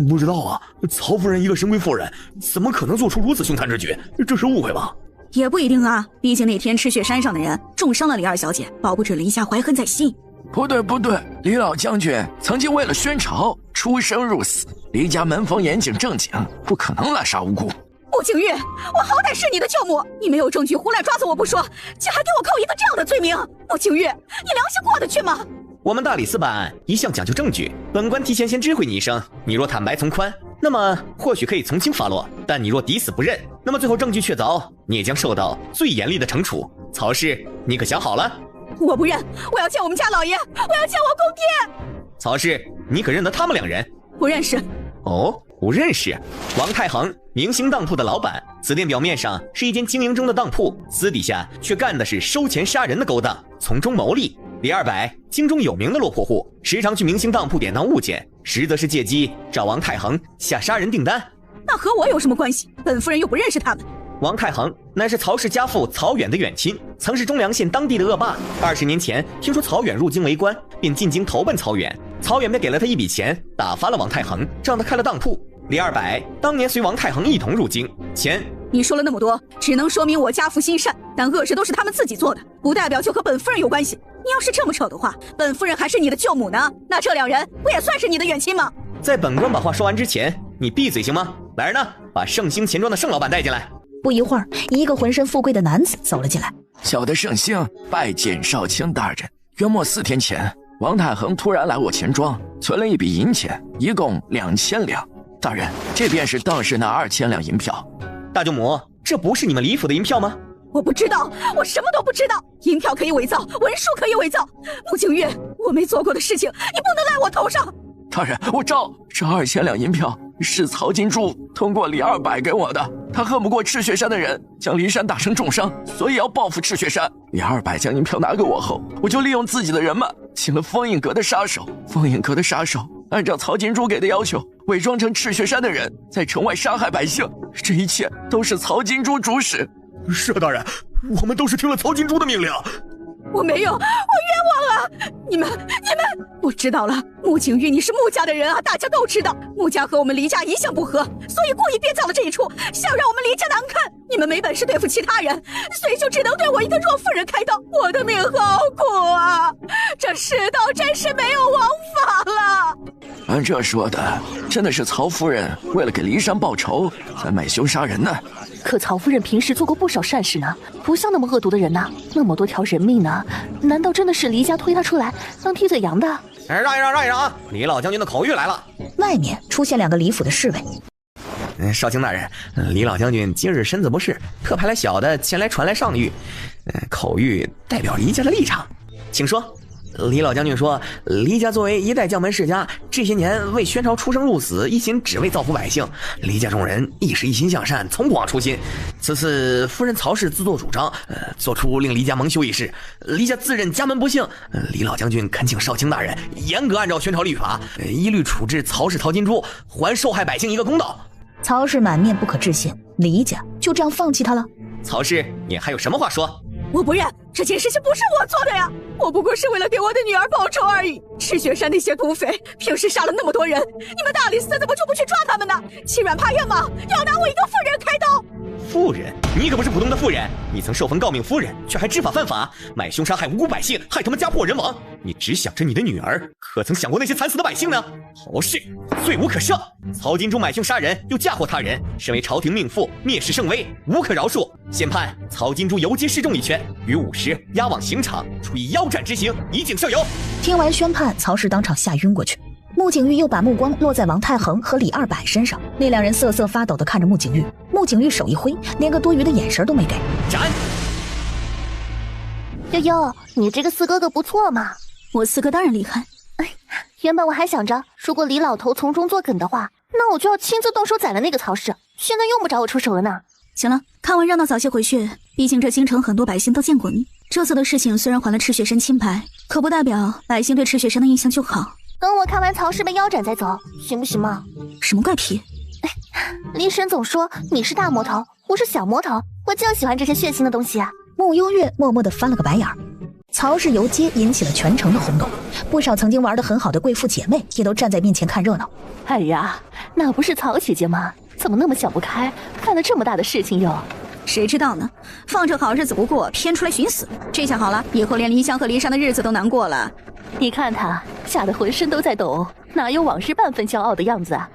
不知道啊，曹夫人一个深闺妇人，怎么可能做出如此凶残之举？这是误会吧？也不一定啊，毕竟那天赤血山上的人重伤了李二小姐，保不准黎家怀恨在心。不对，李老将军曾经为了宣朝出生入死，黎家门风严谨正经，不可能滥杀无辜。穆景玉，我好歹是你的舅母，你没有证据胡乱抓走我不说，竟还给我扣一个这样的罪名。穆景玉，你良心过得去吗？我们大理寺办案一向讲究证据，本官提前先知会你一声，你若坦白从宽，那么或许可以从轻发落，但你若抵死不认，那么最后证据确凿，你也将受到最严厉的惩处。曹氏，你可想好了？我不认，我要见我们家老爷，我要见我公爹。曹氏，你可认得他们两人？不认识。哦，不认识。王太恒，明星当铺的老板，此店表面上是一间经营中的当铺，私底下却干的是收钱杀人的勾当，从中牟利。李二百，京中有名的落魄户，时常去明星当铺典当物件，实则是借机找王太恒下杀人订单。那和我有什么关系？本夫人又不认识他们。王太恒乃是曹氏家父曹远的远亲，曾是中良县当地的恶霸。20年前听说曹远入京为官，便进京投奔曹远。曹远便给了他一笔钱，打发了王太恒，让他开了当铺。李二百当年随王太恒一同入京，钱你说了那么多，只能说明我家父心善，但恶事都是他们自己做的，不代表就和本夫人有关系。你要是这么扯的话，本夫人还是你的舅母呢，那这两人不也算是你的远亲吗？在本官把话说完之前，你闭嘴行吗？来人呢，把盛兴钱庄的盛老板带进来。不一会儿，一个浑身富贵的男子走了进来。小的盛兴拜见少卿大人。约莫4天前，王太恒突然来我钱庄，存了一笔银钱，一共2000两。大人，这便是当时那2000两银票。大舅母，这不是你们李府的银票吗？我不知道，我什么都不知道。银票可以伪造，文书可以伪造。穆景玉，我没做过的事情，你不能赖我头上。大人，我照这2000两银票是曹金珠通过李二百给我的。他恨不过赤血山的人，将骊山打成重伤，所以要报复赤血山。李二百将银票拿给我后，我就利用自己的人脉，请了封印阁的杀手。封印阁的杀手按照曹金珠给的要求，伪装成赤血山的人，在城外杀害百姓。这一切都是曹金珠主使。是大人，我们都是听了曹金珠的命令。我没有，我冤枉了！你们，我知道了。穆景玉，你是穆家的人啊，大家都知道。穆家和我们黎家一向不和，所以故意编造了这一出，想让我们黎家难看。你们没本事对付其他人，所以就只能对我一个弱妇人开刀。我的命好苦啊！这世道真是没有王法了。按这说的，真的是曹夫人为了给骊山报仇，才买凶杀人呢。可曹夫人平时做过不少善事呢，不像那么恶毒的人呐。那么多条人命呢，难道真的是黎家推她出来当替罪羊的？让一让啊！李老将军的口谕来了。外面出现2个李府的侍卫。少卿大人，李老将军今日身子不适，特派来小的前来传来上谕。口谕代表黎家的立场，请说。李老将军说，黎家作为一代将门世家，这些年为宣朝出生入死，一心只为造福百姓。黎家众人亦是一心向善，从不忘初心。此次夫人曹氏自作主张，做出令黎家蒙羞一事，黎家自认家门不幸。李老将军恳请少卿大人严格按照宣朝律法，一律处置曹氏曹金珠，还受害百姓一个公道。曹氏满面不可置信，黎家就这样放弃他了？曹氏，你还有什么话说？我不认，这件事情不是我做的呀，我不过是为了给我的女儿报仇而已。赤血山那些土匪平时杀了那么多人，你们大理寺怎么就不去抓他们呢？欺软怕硬吗？要拿我一个妇人开刀？妇人？你可不是普通的妇人，你曾受封诰命夫人，却还知法犯法，买凶杀害无辜百姓，害他们家破人亡。你只想着你的女儿，可曾想过那些惨死的百姓呢？曹氏罪无可赦，曹金珠买凶杀人，又嫁祸他人，身为朝廷命妇，蔑视圣威，无可饶恕。现判曹金珠游街示众一圈，于午时押往刑场，处以腰斩之刑，以儆效尤。听完宣判，曹氏当场吓晕过去。穆景玉又把目光落在王太恒和李二百身上，那2人瑟瑟发抖地看着穆景玉。穆景玉手一挥，连个多余的眼神都没给。斩！悠悠，你这个四哥哥不错嘛。我四哥当然厉害。原本我还想着，如果李老头从中作梗的话，那我就要亲自动手宰了那个曹氏。现在用不着我出手了呢。行了，看完热闹早些回去，毕竟这京城很多百姓都见过你。这次的事情虽然还了赤血山清白，可不代表百姓对赤血山的印象就好。等我看完曹氏被腰斩再走，行不行嘛？什么怪癖？骊神总说你是大魔头，我是小魔头，我就喜欢这些血腥的东西啊。穆幽月默默地翻了个白眼儿。曹氏游街引起了全城的轰动，不少曾经玩得很好的贵妇姐妹也都站在面前看热闹。哎呀，那不是曹姐姐吗？怎么那么想不开，干了这么大的事情又？谁知道呢？放着好日子不过，偏出来寻死。这下好了，以后连离香和离山的日子都难过了。你看他吓得浑身都在抖，哪有往日半分骄傲的样子啊？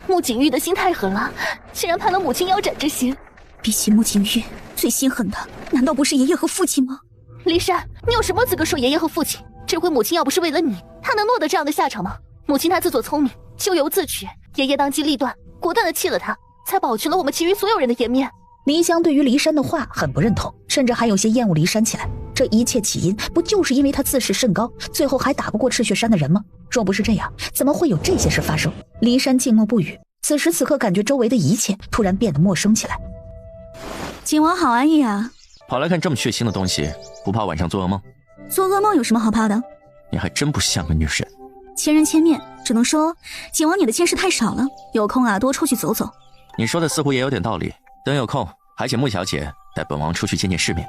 穆景玉的心太狠了，竟然叛了母亲腰斩之心。比起穆景玉，最心狠的难道不是爷爷和父亲吗？离山，你有什么资格说爷爷和父亲？这回母亲要不是为了你，她能落得这样的下场吗？母亲她自作聪明，咎由自取，爷爷当机立断，果断的弃了她，才保全了我们其余所有人的颜面。黎香对于离山的话很不认同，甚至还有些厌恶离山起来。这一切起因不就是因为他自视甚高，最后还打不过赤血山的人吗？若不是这样，怎么会有这些事发生？离山静默不语，此时此刻感觉周围的一切突然变得陌生起来。景王好安逸啊！跑来看这么血腥的东西，不怕晚上做噩梦？做噩梦有什么好怕的？你还真不像个女神。千人千面，只能说景王你的见识太少了，有空啊多出去走走。你说的似乎也有点道理，等有空还请穆小姐带本王出去见见世面。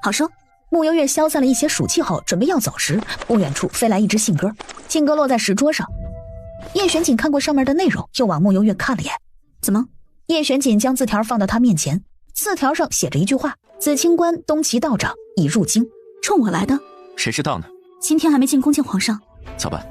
好说。穆幽月消散了一些暑气后，准备要走时，不远处飞来一只信鸽，信鸽落在石桌上。叶玄锦看过上面的内容，又往穆幽月看了眼。怎么？叶玄锦将字条放到他面前，字条上写着一句话：紫清关东岐道长已入京。冲我来的？谁知道呢？今天还没进宫见皇上。走吧。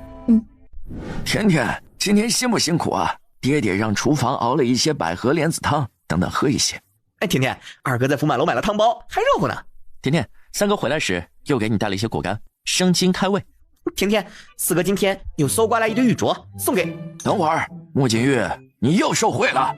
甜甜，今天辛不辛苦啊？爹爹让厨房熬了一些百合莲子汤，等等喝一些。哎，甜甜，二哥在福满楼买了汤包，还热乎呢。甜甜，三哥回来时又给你带了一些果干，生津开胃。甜甜，四哥今天又搜刮来一堆玉镯，送给……等会儿，穆景玉，你又受贿了？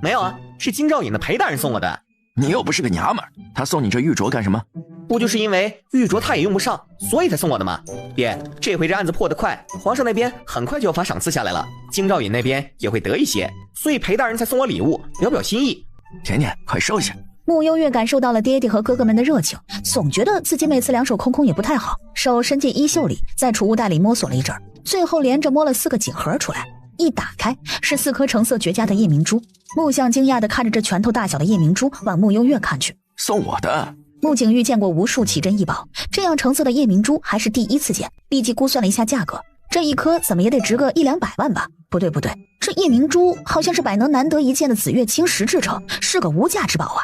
没有啊，是金兆尹的裴大人送我的。你又不是个娘们儿，他送你这玉镯干什么？不就是因为玉镯他也用不上，所以才送我的吗？爹，这回这案子破得快，皇上那边很快就要发赏赐下来了，金兆尹那边也会得一些，所以裴大人才送我礼物，表表心意。甜甜，快收下。穆幽月感受到了爹爹和哥哥们的热情，总觉得自己每次两手空空也不太好，手伸进衣袖里，在储物袋里摸索了一阵，最后连着摸了4个锦盒出来，一打开是4颗成色绝佳的夜明珠。穆相惊讶地看着这拳头大小的夜明珠，往穆幽月看去。送我的。穆景玉见过无数奇珍异宝，这样成色的夜明珠还是第一次见，立即估算了一下价格，这一颗怎么也得值个100-200万吧？不对，这夜明珠好像是百能难得一见的紫月青石制成，是个无价之宝啊。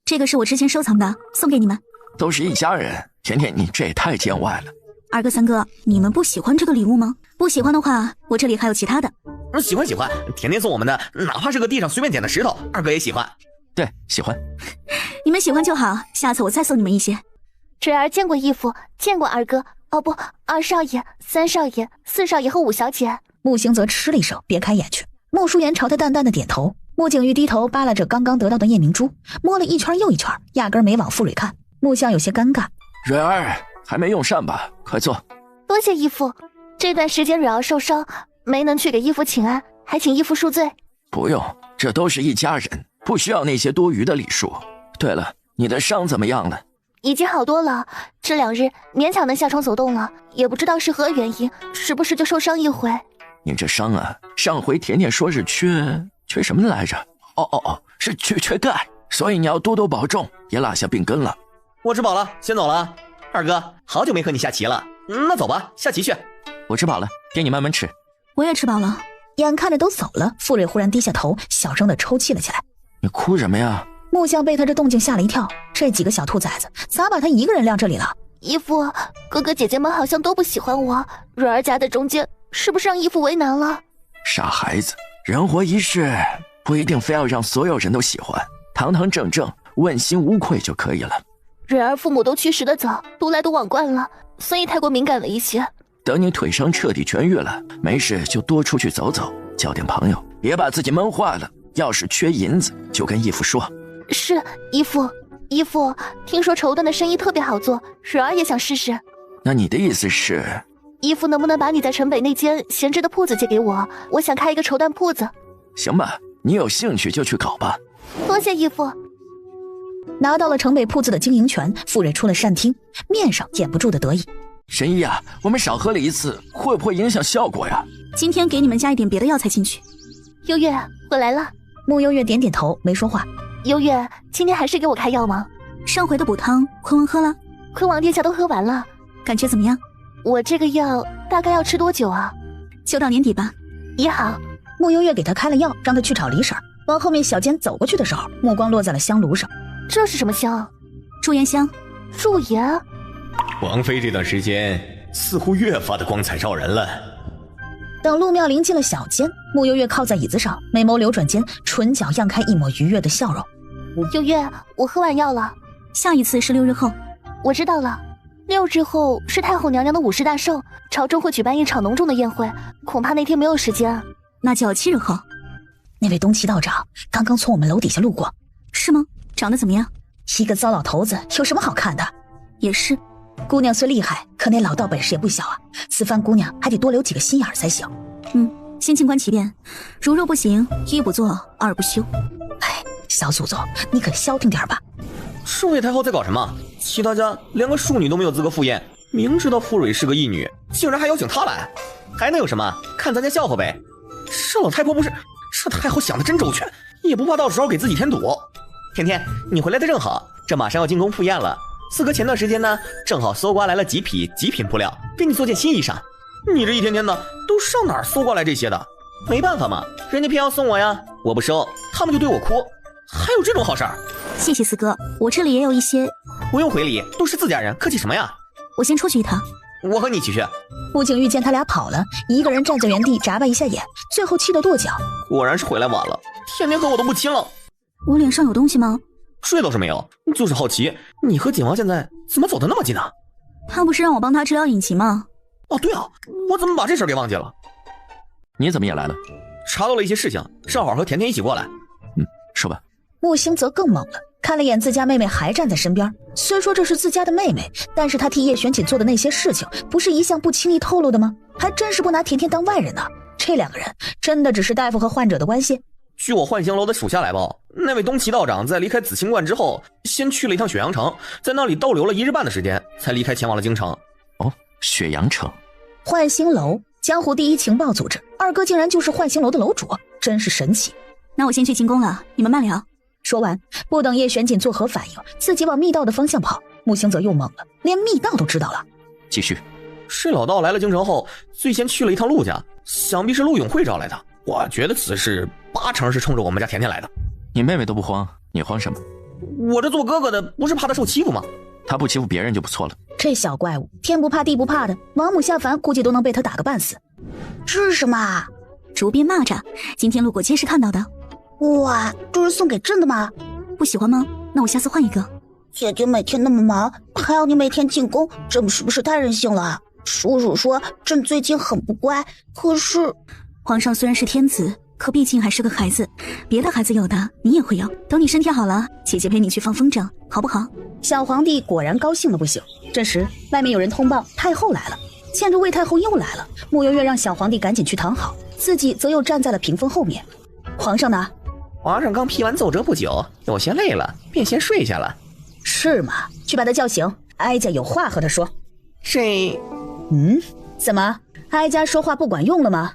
这个是我之前收藏的，送给你们。都是一家人，甜甜你这也太见外了。二哥三哥，你们不喜欢这个礼物吗？不喜欢的话，我这里还有其他的。喜欢，甜甜送我们的，哪怕是个地上随便捡的石头，二哥也喜欢。对，喜欢。你们喜欢就好，下次我再送你们一些。侄儿见过义父，见过二哥，哦不，2少爷、3少爷、4少爷和5小姐。穆行则嗤了一声，别开眼去。穆舒言朝他淡淡的点头。穆景玉低头扒拉着刚刚得到的夜明珠，摸了一圈又一圈，压根没往傅蕊看。穆相有些尴尬。蕊儿还没用膳吧？快坐。多谢义父。这段时间蕊儿受伤，没能去给义父请安，还请义父恕罪。不用，这都是一家人，不需要那些多余的礼数。对了，你的伤怎么样了？已经好多了，这2日勉强能下床走动了，也不知道是何原因，时不时就受伤一回。你这伤啊，上回甜甜说是缺什么来着？是缺钙，所以你要多多保重，别落下病根了。我吃饱了，先走了。二哥，好久没和你下棋了，那走吧，下棋去。我吃饱了，爹你慢慢吃。我也吃饱了。眼看着都走了，傅蕊忽然低下头，小声的抽泣了起来。你哭什么呀？穆相被他这动静吓了一跳，这几个小兔崽子咋把他一个人晾这里了？义父，哥哥姐姐们好像都不喜欢我，蕊儿夹在中间，是不是让义父为难了？傻孩子，人活一世，不一定非要让所有人都喜欢，堂堂正正，问心无愧就可以了。蕊儿父母都去世的早，独来独往惯了，所以太过敏感了一些。等你腿伤彻底痊愈了，没事就多出去走走，交点朋友，别把自己闷坏了。要是缺银子，就跟义父说。是，义父，听说绸缎的生意特别好做，蕊儿也想试试。那你的意思是？义父能不能把你在城北那间闲置的铺子借给我？我想开一个绸缎铺子。行吧，你有兴趣就去搞吧。多谢义父。拿到了城北铺子的经营权，傅蕊出了膳厅，面上掩不住的得意。神医啊，我们少喝了一次，会不会影响效果呀？今天给你们加一点别的药材进去。幽月，我来了。穆幽月点点头，没说话。幽月，今天还是给我开药吗？上回的补汤，坤王喝了？坤王殿下都喝完了。感觉怎么样？我这个药大概要吃多久啊？就到年底吧。也好。穆优越给他开了药，让他去炒梨婶。往后面小间走过去的时候，目光落在了香炉上。这是什么香？驻颜香。驻颜？王妃这段时间似乎越发的光彩照人了。等陆妙龄进了小间，穆优越靠在椅子上，眉眸流转间，唇角漾开一抹愉悦的笑容。优越，我喝完药了，下一次是6日后。我知道了，6日后是太后娘娘的50大寿，朝中会举办一场隆重的宴会，恐怕那天没有时间。那就7日后。那位东岐道长刚刚从我们楼底下路过。是吗？长得怎么样？一个糟老头子，有什么好看的？也是。姑娘虽厉害，可那老道本事也不小啊，此番姑娘还得多留几个心眼才行。先静观其变，如若不行，1不做2不休。哎，小祖宗，你可消停点吧。侍卫太后在搞什么？其他家连个庶女都没有资格赴宴，明知道傅蕊是个义女，竟然还邀请她来，还能有什么？看咱家笑话呗。这老太婆不是，这太后想的真周全，也不怕到时候给自己添堵。甜甜，你回来的正好，这马上要进宫赴宴了。四哥前段时间呢，正好搜刮来了几匹极品布料，给你做件新衣裳。你这一天天的都上哪儿搜刮来这些的？没办法嘛，人家偏要送我呀，我不收，他们就对我哭。还有这种好事儿？谢谢四哥，我这里也有一些。不用回礼，都是自家人，客气什么呀？我先出去一趟。我和你一起去。穆景玉见他俩跑了，一个人站在原地眨巴一下眼，最后气得跺脚。果然是回来晚了，天天和我都不亲了。我脸上有东西吗？睡倒是没有，就是好奇，你和景王现在怎么走得那么近呢？他不是让我帮他治疗隐情吗？哦，对啊，我怎么把这事给忘记了？你怎么也来了？查到了一些事情，正好和甜甜一起过来。说吧。穆星则更猛了，看了眼自家妹妹还站在身边，虽说这是自家的妹妹，但是他替叶玄锦做的那些事情，不是一向不轻易透露的吗？还真是不拿甜甜当外人呢。这两个人真的只是大夫和患者的关系？据我幻星楼的属下来报，那位东岐道长在离开紫清观之后，先去了一趟雪阳城，在那里逗留了1日半的时间，才离开前往了京城。哦，雪阳城。幻星楼，江湖第一情报组织，二哥竟然就是幻星楼的楼主，真是神奇。那我先去进宫了，你们慢聊。说完，不等叶玄锦作何反应，自己往密道的方向跑。穆星则又懵了，连密道都知道了。继续。是老道来了京城后，最先去了一趟陆家，想必是陆永会招来的。我觉得此事8成是冲着我们家甜甜来的。你妹妹都不慌，你慌什么？我这做哥哥的不是怕她受欺负吗？她不欺负别人就不错了。这小怪物天不怕地不怕的，王母下凡估计都能被他打个半死。这是什么？竹编蚂蚱，今天路过街市看到的。哇，这是送给朕的吗？不喜欢吗？那我下次换一个。姐姐每天那么忙，还要你每天进宫，朕是不是太任性了？叔叔说朕最近很不乖，可是皇上虽然是天子，可毕竟还是个孩子，别的孩子有的你也会有。等你身体好了，姐姐陪你去放风筝，好不好？小皇帝果然高兴的不行。这时外面有人通报太后来了，见着魏太后又来了，穆月月让小皇帝赶紧去躺好，自己则又站在了屏风后面。皇上呢？皇上刚批完奏折不久，有些累了，便先睡下了。是吗？去把他叫醒，哀家有话和他说。这怎么哀家说话不管用了吗？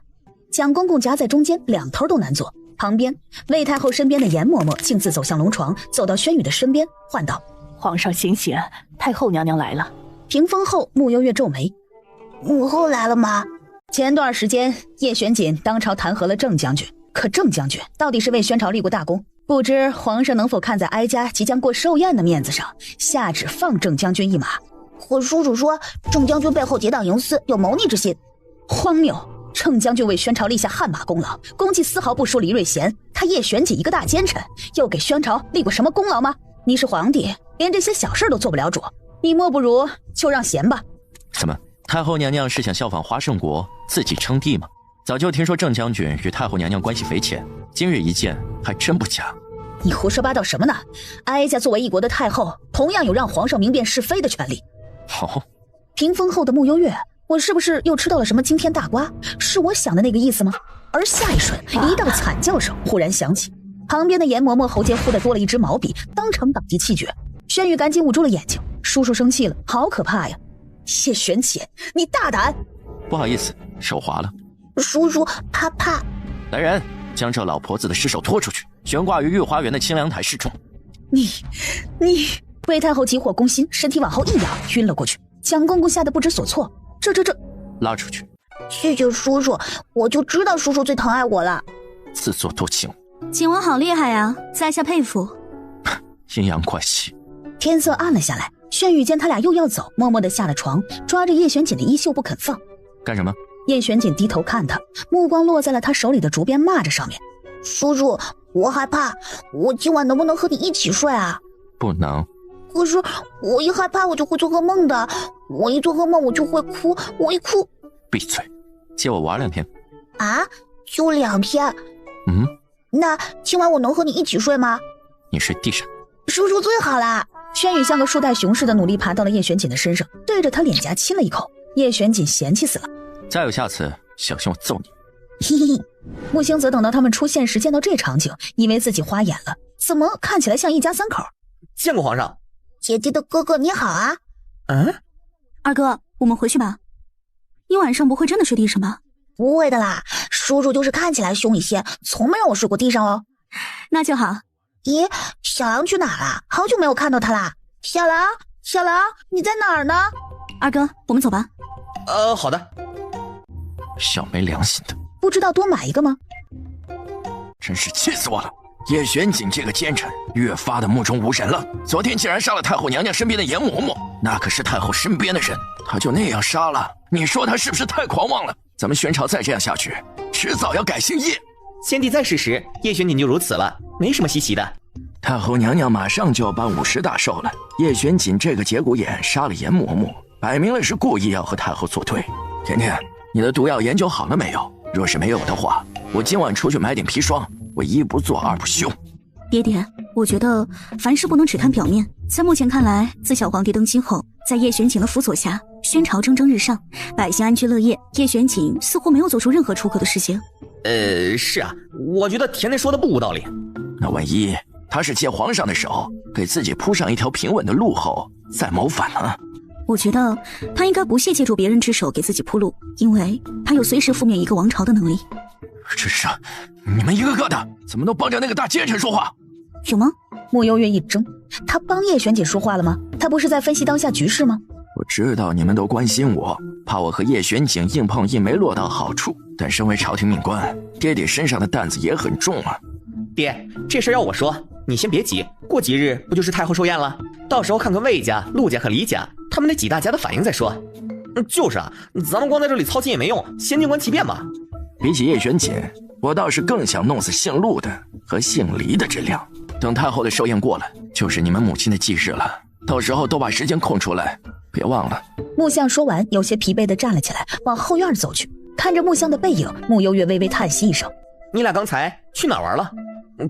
蒋公公夹在中间，两头都难做。旁边魏太后身边的严嬷嬷径自走向龙床，走到轩宇的身边唤道：皇上醒醒，太后娘娘来了。屏风后穆悠月皱眉，母后来了吗？前段时间叶玄锦当朝弹劾了郑将军，可郑将军到底是为宣朝立过大功，不知皇上能否看在哀家即将过寿宴的面子上，下旨放郑将军一马。我叔叔说郑将军背后结党营私，有谋逆之心。荒谬！郑将军为宣朝立下汗马功劳，功绩丝毫不输李瑞贤，他叶玄锦一个大奸臣，又给宣朝立过什么功劳吗？你是皇帝，连这些小事都做不了主，你莫不如就让贤吧。怎么，太后娘娘是想效仿花胜国自己称帝吗？早就听说郑将军与太后娘娘关系匪浅，今日一见还真不假。你胡说八道什么呢？哀家作为一国的太后，同样有让皇上明辨是非的权利。好，屏风后的穆幽月，我是不是又吃到了什么惊天大瓜？是我想的那个意思吗？而下一瞬，一道惨叫声忽然响起，旁边的严嬷嬷喉间忽地多了一支毛笔，当场当即气绝。轩宇赶紧捂住了眼睛，叔叔生气了，好可怕呀！叶玄锦，你大胆！不好意思，手滑了。叔叔，怕。来人，将这老婆子的尸首拖出去，悬挂于御花园的清凉台示众。你！魏太后急火攻心，身体往后一仰，晕了过去。蒋公公吓得不知所措。这，拉出去。谢谢叔叔，我就知道叔叔最疼爱我了。自作多情。景王好厉害呀，在下佩服。阴阳怪气。天色暗了下来，轩宇见他俩又要走，默默地下了床，抓着叶玄锦的衣袖不肯放。干什么？叶玄锦低头看他，目光落在了他手里的竹编蚂蚱上面。叔叔，我害怕，我今晚能不能和你一起睡啊？不能。可是我一害怕我就会做噩梦的，我一做噩梦我就会哭，我一哭……闭嘴，借我玩2天。啊？就2天？那今晚我能和你一起睡吗？你睡地上。叔叔最好啦。轩宇像个树袋熊似的努力爬到了叶玄锦的身上，对着他脸颊亲了一口。叶玄锦嫌弃死了，再有下次小心我揍你。嘿嘿。木星则等到他们出现时见到这场景，以为自己花眼了，怎么看起来像一家3口？见过皇上。姐姐的哥哥你好啊。二哥，我们回去吧。你晚上不会真的睡地上吧？不会的啦，叔叔就是看起来凶一些，从没让我睡过地上哦。那就好。咦，小狼去哪了？好久没有看到他啦。小狼，你在哪儿呢？二哥，我们走吧。好的。小没良心的。不知道多买一个吗？真是气死我了！叶玄锦这个奸臣越发的目中无人了。昨天竟然杀了太后娘娘身边的严嬷嬷，那可是太后身边的人，他就那样杀了，你说他是不是太狂妄了？咱们宣朝再这样下去，迟早要改姓叶。先帝在世时，叶玄锦就如此了，没什么稀奇的。太后娘娘马上就要办50大寿了，叶玄锦这个节骨眼杀了严嬷嬷，摆明了是故意要和太后作对。甜甜，你的毒药研究好了没有？若是没有的话，我今晚出去买点砒霜，我1不做2不休。爹爹，我觉得凡事不能只看表面。在目前看来，自小皇帝登基后，在叶玄锦的辅佐下，宣朝蒸蒸日上，百姓安居乐业，叶玄锦似乎没有做出任何出格的事情。是啊，我觉得甜甜说的不无道理。那万一他是借皇上的手，给自己铺上一条平稳的路后再谋反呢？我觉得他应该不屑借助别人之手给自己铺路，因为他有随时覆灭一个王朝的能力。这是你们一个个的怎么都帮着那个大奸臣说话？有吗？穆幽月一怔，他帮叶玄锦说话了吗？他不是在分析当下局势吗？我知道你们都关心我，怕我和叶玄锦硬碰硬没落到好处，但身为朝廷命官，爹爹身上的担子也很重啊。爹，这事要我说，你先别急，过几日不就是太后寿宴了？到时候看看魏家、陆家和李家他们那几大家的反应再说。就是啊，咱们光在这里操心也没用，先静观其变吧。比起叶玄锦，我倒是更想弄死姓陆的和姓黎的这俩。等太后的寿宴过了，就是你们母亲的忌日了，到时候都把时间空出来，别忘了。木相说完，有些疲惫地站了起来，往后院走去。看着木相的背影，穆幽月微微叹息一声：“你俩刚才去哪儿玩了？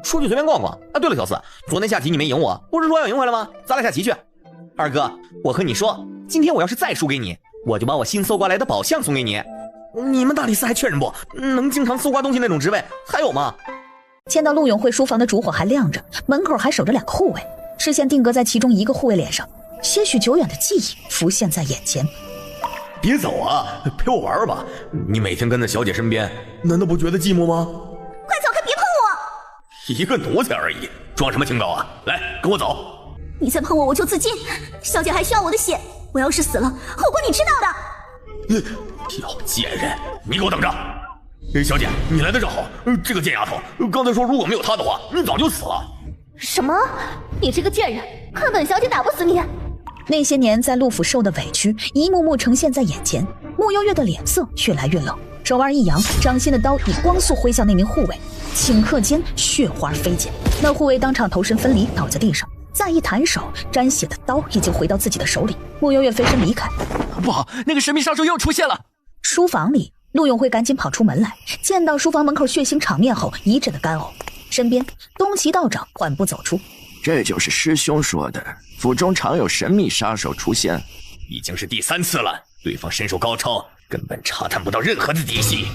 出去随便逛逛。啊，对了，小四，昨天下棋你没赢我，不是说要赢回来吗？咱俩下棋去。二哥，我和你说，今天我要是再输给你，我就把我新搜刮来的宝象送给你。你们大理寺还缺人不？能经常搜刮东西那种职位还有吗？”见到陆永慧书房的烛火还亮着，门口还守着2个护卫，视线定格在其中一个护卫脸上，些许久远的记忆浮现在眼前。别走啊，陪我玩吧！你每天跟在小姐身边，难道不觉得寂寞吗？快走开，别碰我！一个奴才而已，装什么清高啊？来，跟我走！你再碰我，我就自尽。小姐还需要我的血，我要是死了，后果你知道的。小贱人，你给我等着！小姐，你来的正好。这个贱丫头刚才说，如果没有她的话，你早就死了。什么？你这个贱人，看本小姐打不死你！那些年在陆府受的委屈一幕幕呈现在眼前，穆幽月的脸色越来越冷，手腕一扬，掌心的刀以光速挥向那名护卫，顷刻间血花飞溅，那护卫当场头身分离，倒在地上。再一弹手，沾血的刀已经回到自己的手里。穆幽月飞身离开。不好，那个神秘杀手又出现了！书房里，陆永辉赶紧跑出门来，见到书房门口血腥场面后，一阵的干呕。身边，东岐道长缓步走出。这就是师兄说的，府中常有神秘杀手出现，已经是第3次了。对方身手高超，根本查探不到任何的底细。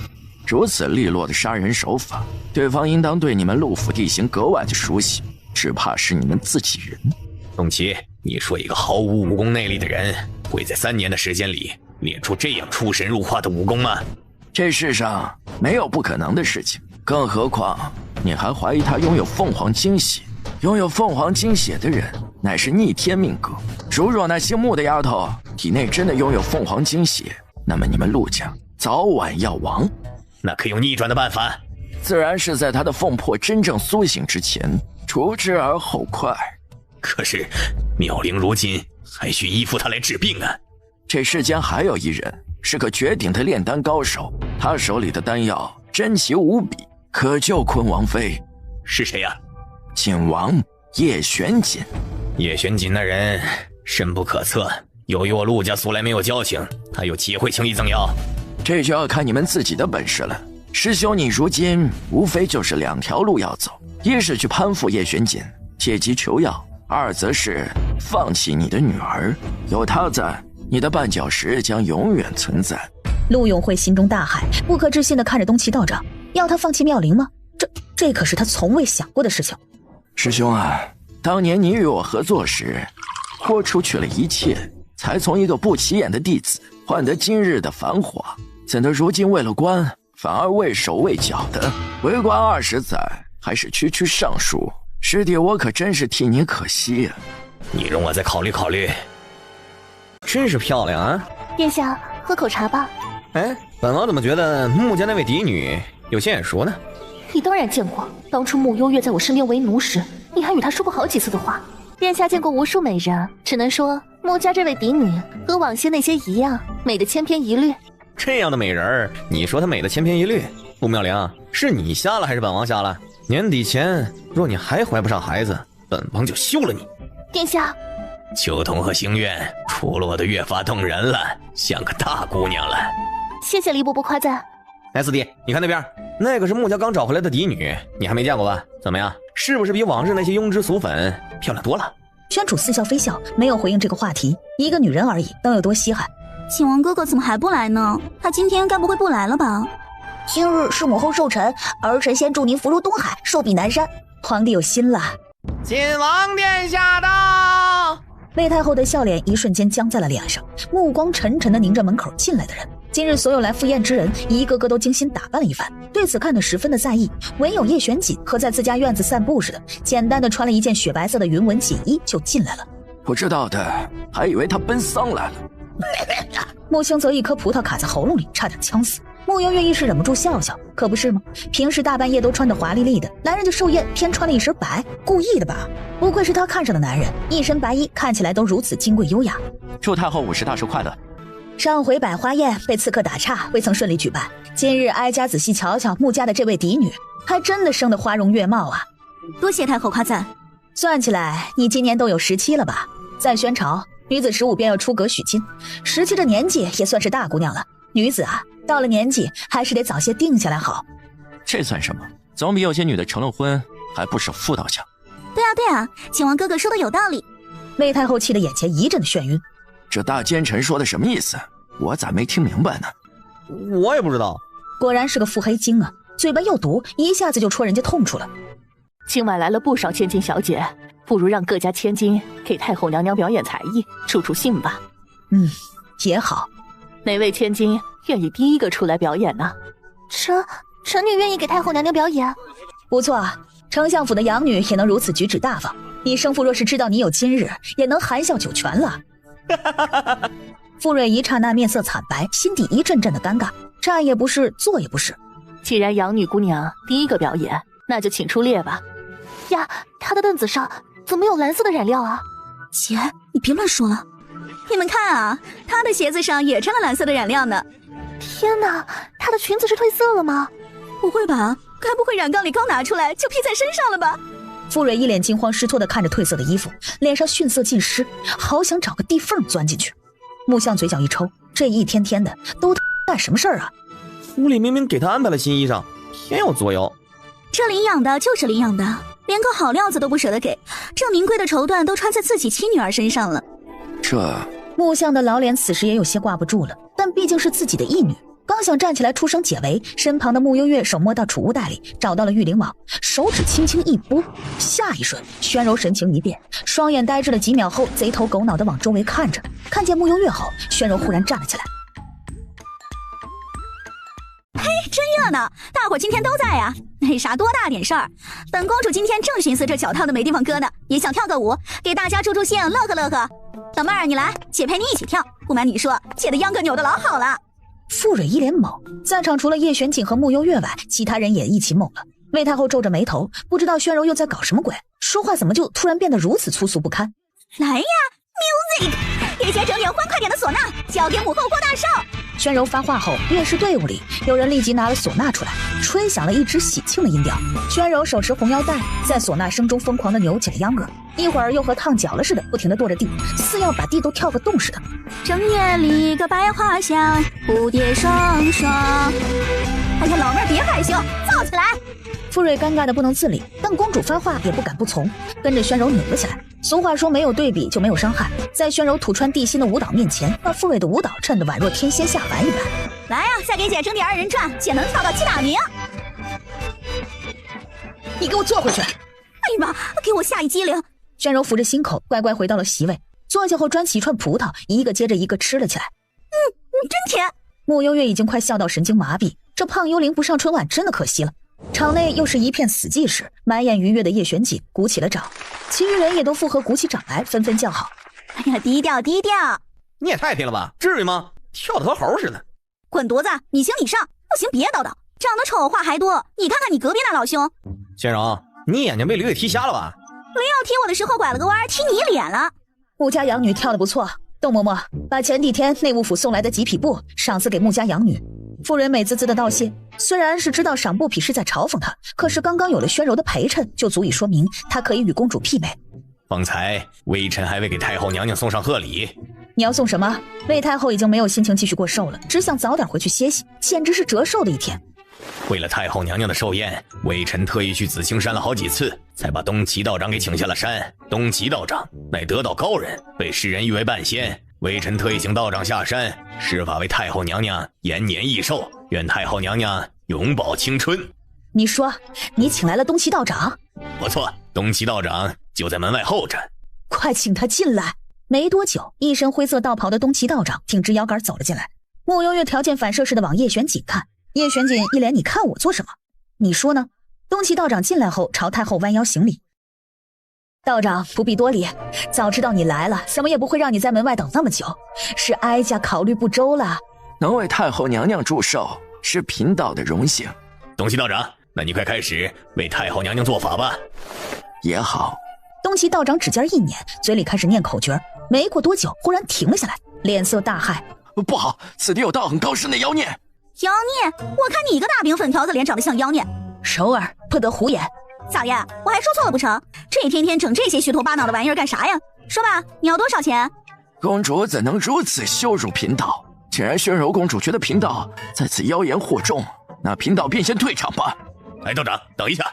如此利落的杀人手法，对方应当对你们陆府地形格外的熟悉，只怕是你们自己人。东岐，你说一个毫无武功内力的人，会在3年的时间里练出这样出神入化的武功吗？这世上没有不可能的事情，更何况你还怀疑他拥有凤凰精血。拥有凤凰精血的人，乃是逆天命格。如若那姓穆的丫头体内真的拥有凤凰精血，那么你们陆家早晚要亡。那可用逆转的办法？自然是在她的凤魄真正苏醒之前，除之而后快。可是妙龄如今还需依附她来治病啊。这世间还有一人是个绝顶的炼丹高手，他手里的丹药珍奇无比，可救昆王妃。是谁呀？锦王叶玄锦。叶玄锦那人深不可测，由于我陆家素来没有交情，他有机会轻易赠药。这就要看你们自己的本事了。师兄，你如今无非就是2条路要走，一是去攀附叶玄锦，借机求药；二则是放弃你的女儿，有她在，你的绊脚石将永远存在。陆永慧心中大骇，不可置信地看着东岐道长，要他放弃妙龄吗？这可是他从未想过的事情。师兄啊，当年你与我合作时，豁出去了一切，才从一个不起眼的弟子换得今日的繁华，怎得如今为了官，反而畏手畏脚的？为官20载，还是区区尚书，师弟我可真是替你可惜呀。你容我再考虑考虑。真是漂亮啊！殿下，喝口茶吧。哎，本王怎么觉得穆家那位嫡女有些眼熟呢？你当然见过，当初穆幽月在我身边为奴时，你还与她说过好几次的话。殿下见过无数美人，只能说穆家这位嫡女和往昔那些一样，美得千篇一律。这样的美人，你说她美得千篇一律？陆妙龄，是你瞎了还是本王瞎了？年底前若你还怀不上孩子，本王就休了你。殿下，秋桐和星月出落得越发动人了，像个大姑娘了。谢谢黎伯伯夸赞。哎，四弟，你看那边，那个是穆家刚找回来的嫡女，你还没见过吧？怎么样，是不是比往日那些庸脂俗粉漂亮多了？宣主似笑非笑，没有回应这个话题。一个女人而已，能有多稀罕？景王哥哥怎么还不来呢？他今天该不会不来了吧？今日是母后寿辰，儿臣先祝您福如东海，寿比南山。皇帝有心了。晋王殿下到。魏太后的笑脸一瞬间僵在了脸上，目光沉沉地凝着门口进来的人。今日所有来赴宴之人，一个个都精心打扮了一番，对此看得十分的在意。唯有叶玄锦和在自家院子散步似的，简单的穿了一件雪白色的云纹锦衣就进来了。不知道的还以为他奔丧来了。穆兴则一颗葡萄卡在喉咙里，差点呛死。穆幽月一时忍不住笑笑，可不是吗？平时大半夜都穿得华丽丽的，来人家寿宴偏穿了一身白，故意的吧？不愧是他看上的男人，一身白衣看起来都如此金贵优雅。祝太后50大寿快乐。上回百花宴被刺客打岔，未曾顺利举办。今日挨家仔细瞧瞧穆家的这位嫡女，还真的生得花容月貌啊！多谢太后夸赞。算起来，你今年都有17了吧？在宣朝，女子15便要出阁许亲，17这年纪也算是大姑娘了。女子啊，到了年纪还是得早些定下来好。这算什么？总比有些女的成了婚还不守妇道强。对啊对啊，景王哥哥说的有道理。魏太后气得眼前一阵的眩晕。这大奸臣说的什么意思？我咋没听明白呢？我也不知道。果然是个腹黑精啊，嘴巴又毒，一下子就戳人家痛处了。今晚来了不少千金小姐，不如让各家千金给太后娘娘表演才艺，助助兴吧。也好。哪位千金愿意第一个出来表演呢？臣女愿意给太后娘娘表演。不错啊，丞相府的养女也能如此举止大方，你生父若是知道你有今日，也能含笑九泉了。傅蕊一刹那面色惨白，心底一阵阵的尴尬，站也不是，坐也不是。既然养女姑娘第一个表演，那就请出列吧。呀，她的凳子上怎么有蓝色的染料啊？姐，你别乱说了。你们看啊，她的鞋子上也沾了蓝色的染料呢。天哪，她的裙子是褪色了吗？不会吧，该不会染缸里刚拿出来就披在身上了吧？傅蕊一脸惊慌失措地看着褪色的衣服，脸上逊色尽失，好想找个地缝钻进去。穆相嘴角一抽，这一天天的都干什么事儿啊？府里明明给他安排了新衣裳，偏要作妖。这领养的就是领养的，连个好料子都不舍得给，这名贵的绸缎都穿在自己亲女儿身上了。穆相的老脸此时也有些挂不住了，但毕竟是自己的义女，刚想站起来出声解围，身旁的穆幽月手摸到储物袋里，找到了玉灵网，手指轻轻一拨，下一瞬，宣柔神情一变，双眼呆滞了几秒后，贼头狗脑地往周围看着。看见穆幽月后，宣柔忽然站了起来。嘿真热闹，大伙今天都在呀，那啥多大点事儿。本公主今天正寻思这脚套的没地方搁呢，也想跳个舞，给大家助助兴，乐呵乐呵。老妹儿，你来，姐陪你一起跳。不瞒你说，姐的秧歌扭得老好了。傅蕊一脸懵，在场除了叶玄景和穆幽月外，其他人也一起懵了。魏太后皱着眉头，不知道宣柔又在搞什么鬼，说话怎么就突然变得如此粗俗不堪。来呀 ，music， 给姐整点欢快点的唢呐，交给母后郭大少。宣柔发话后，乐师队伍里有人立即拿了唢呐出来，吹响了一支喜庆的音调。宣柔手持红腰带，在唢呐声中疯狂地扭起了秧歌，一会儿又和烫脚了似的，不停地跺着地，似要把地都跳个洞似的。正月里个百花香，蝴蝶双双。哎呀，老妹儿别害羞，造起来！傅蕊尴尬的不能自理，但公主发话也不敢不从，跟着宣柔扭了起来。俗话说没有对比就没有伤害，在宣柔土穿地心的舞蹈面前，那傅蕊的舞蹈衬得宛若天仙下凡一般。来呀，再给姐整点二人转，姐能跳到7打名。你给我坐回去！哎呀妈，给我吓一激灵！宣柔扶着心口，乖乖回到了席位，坐下后端起一串葡萄，一个接着一个吃了起来。真甜！穆幽月已经快笑到神经麻痹，这胖幽灵不上春晚真的可惜了。场内又是一片死寂时，满眼愉悦的叶玄景鼓起了掌，其余人也都附和鼓起掌来，纷纷叫好。哎呀，低调低调！你也太拼了吧，至于吗？跳得和猴似的。滚犊子，你行你上，不行别叨叨，长得丑话还多。你看看你隔壁那老兄。宣柔，你眼睛被驴给踢瞎了吧？驴要踢我的时候拐了个弯，踢你脸了。穆家养女跳得不错，窦嬷嬷把前几天内务府送来的几匹布赏赐给穆家养女。夫人美滋滋的道谢，虽然是知道赏布匹是在嘲讽她，可是刚刚有了宣柔的陪衬，就足以说明她可以与公主媲美。方才微臣还未给太后娘娘送上贺礼。你要送什么？魏太后已经没有心情继续过寿了，只想早点回去歇息，简直是折寿的一天。为了太后娘娘的寿宴，微臣特意去紫青山了好几次，才把东岐道长给请下了山。东岐道长乃得道高人，被世人誉为半仙。微臣特意请道长下山，施法为太后娘娘延年益寿，愿太后娘娘永葆青春。你说你请来了东岐道长？不错，东岐道长就在门外候着。快请他进来。没多久，一身灰色道袍的东岐道长挺直腰杆走了进来。穆幽月条件反射似的往叶玄景看，叶玄景一脸你看我做什么？你说呢？东岐道长进来后朝太后弯腰行礼。道长不必多礼，早知道你来了，怎么也不会让你在门外等那么久，是哀家考虑不周了。能为太后娘娘祝寿，是贫道的荣幸。东岐道长，那你快开始为太后娘娘做法吧。也好。东岐道长指尖一捻，嘴里开始念口诀，没过多久忽然停了下来，脸色大骇。不好，此地有道行高深的妖孽。妖孽？我看你一个大饼粉条子脸长得像妖孽。首尔不得胡言。嫂爷，我还说错了不成？这一天天整这些虚头巴脑的玩意儿干啥呀？说吧，你要多少钱？公主怎能如此羞辱贫道？既然宣柔公主觉得贫道在此妖言惑众，那贫道便先退场吧。哎，道长，等一下。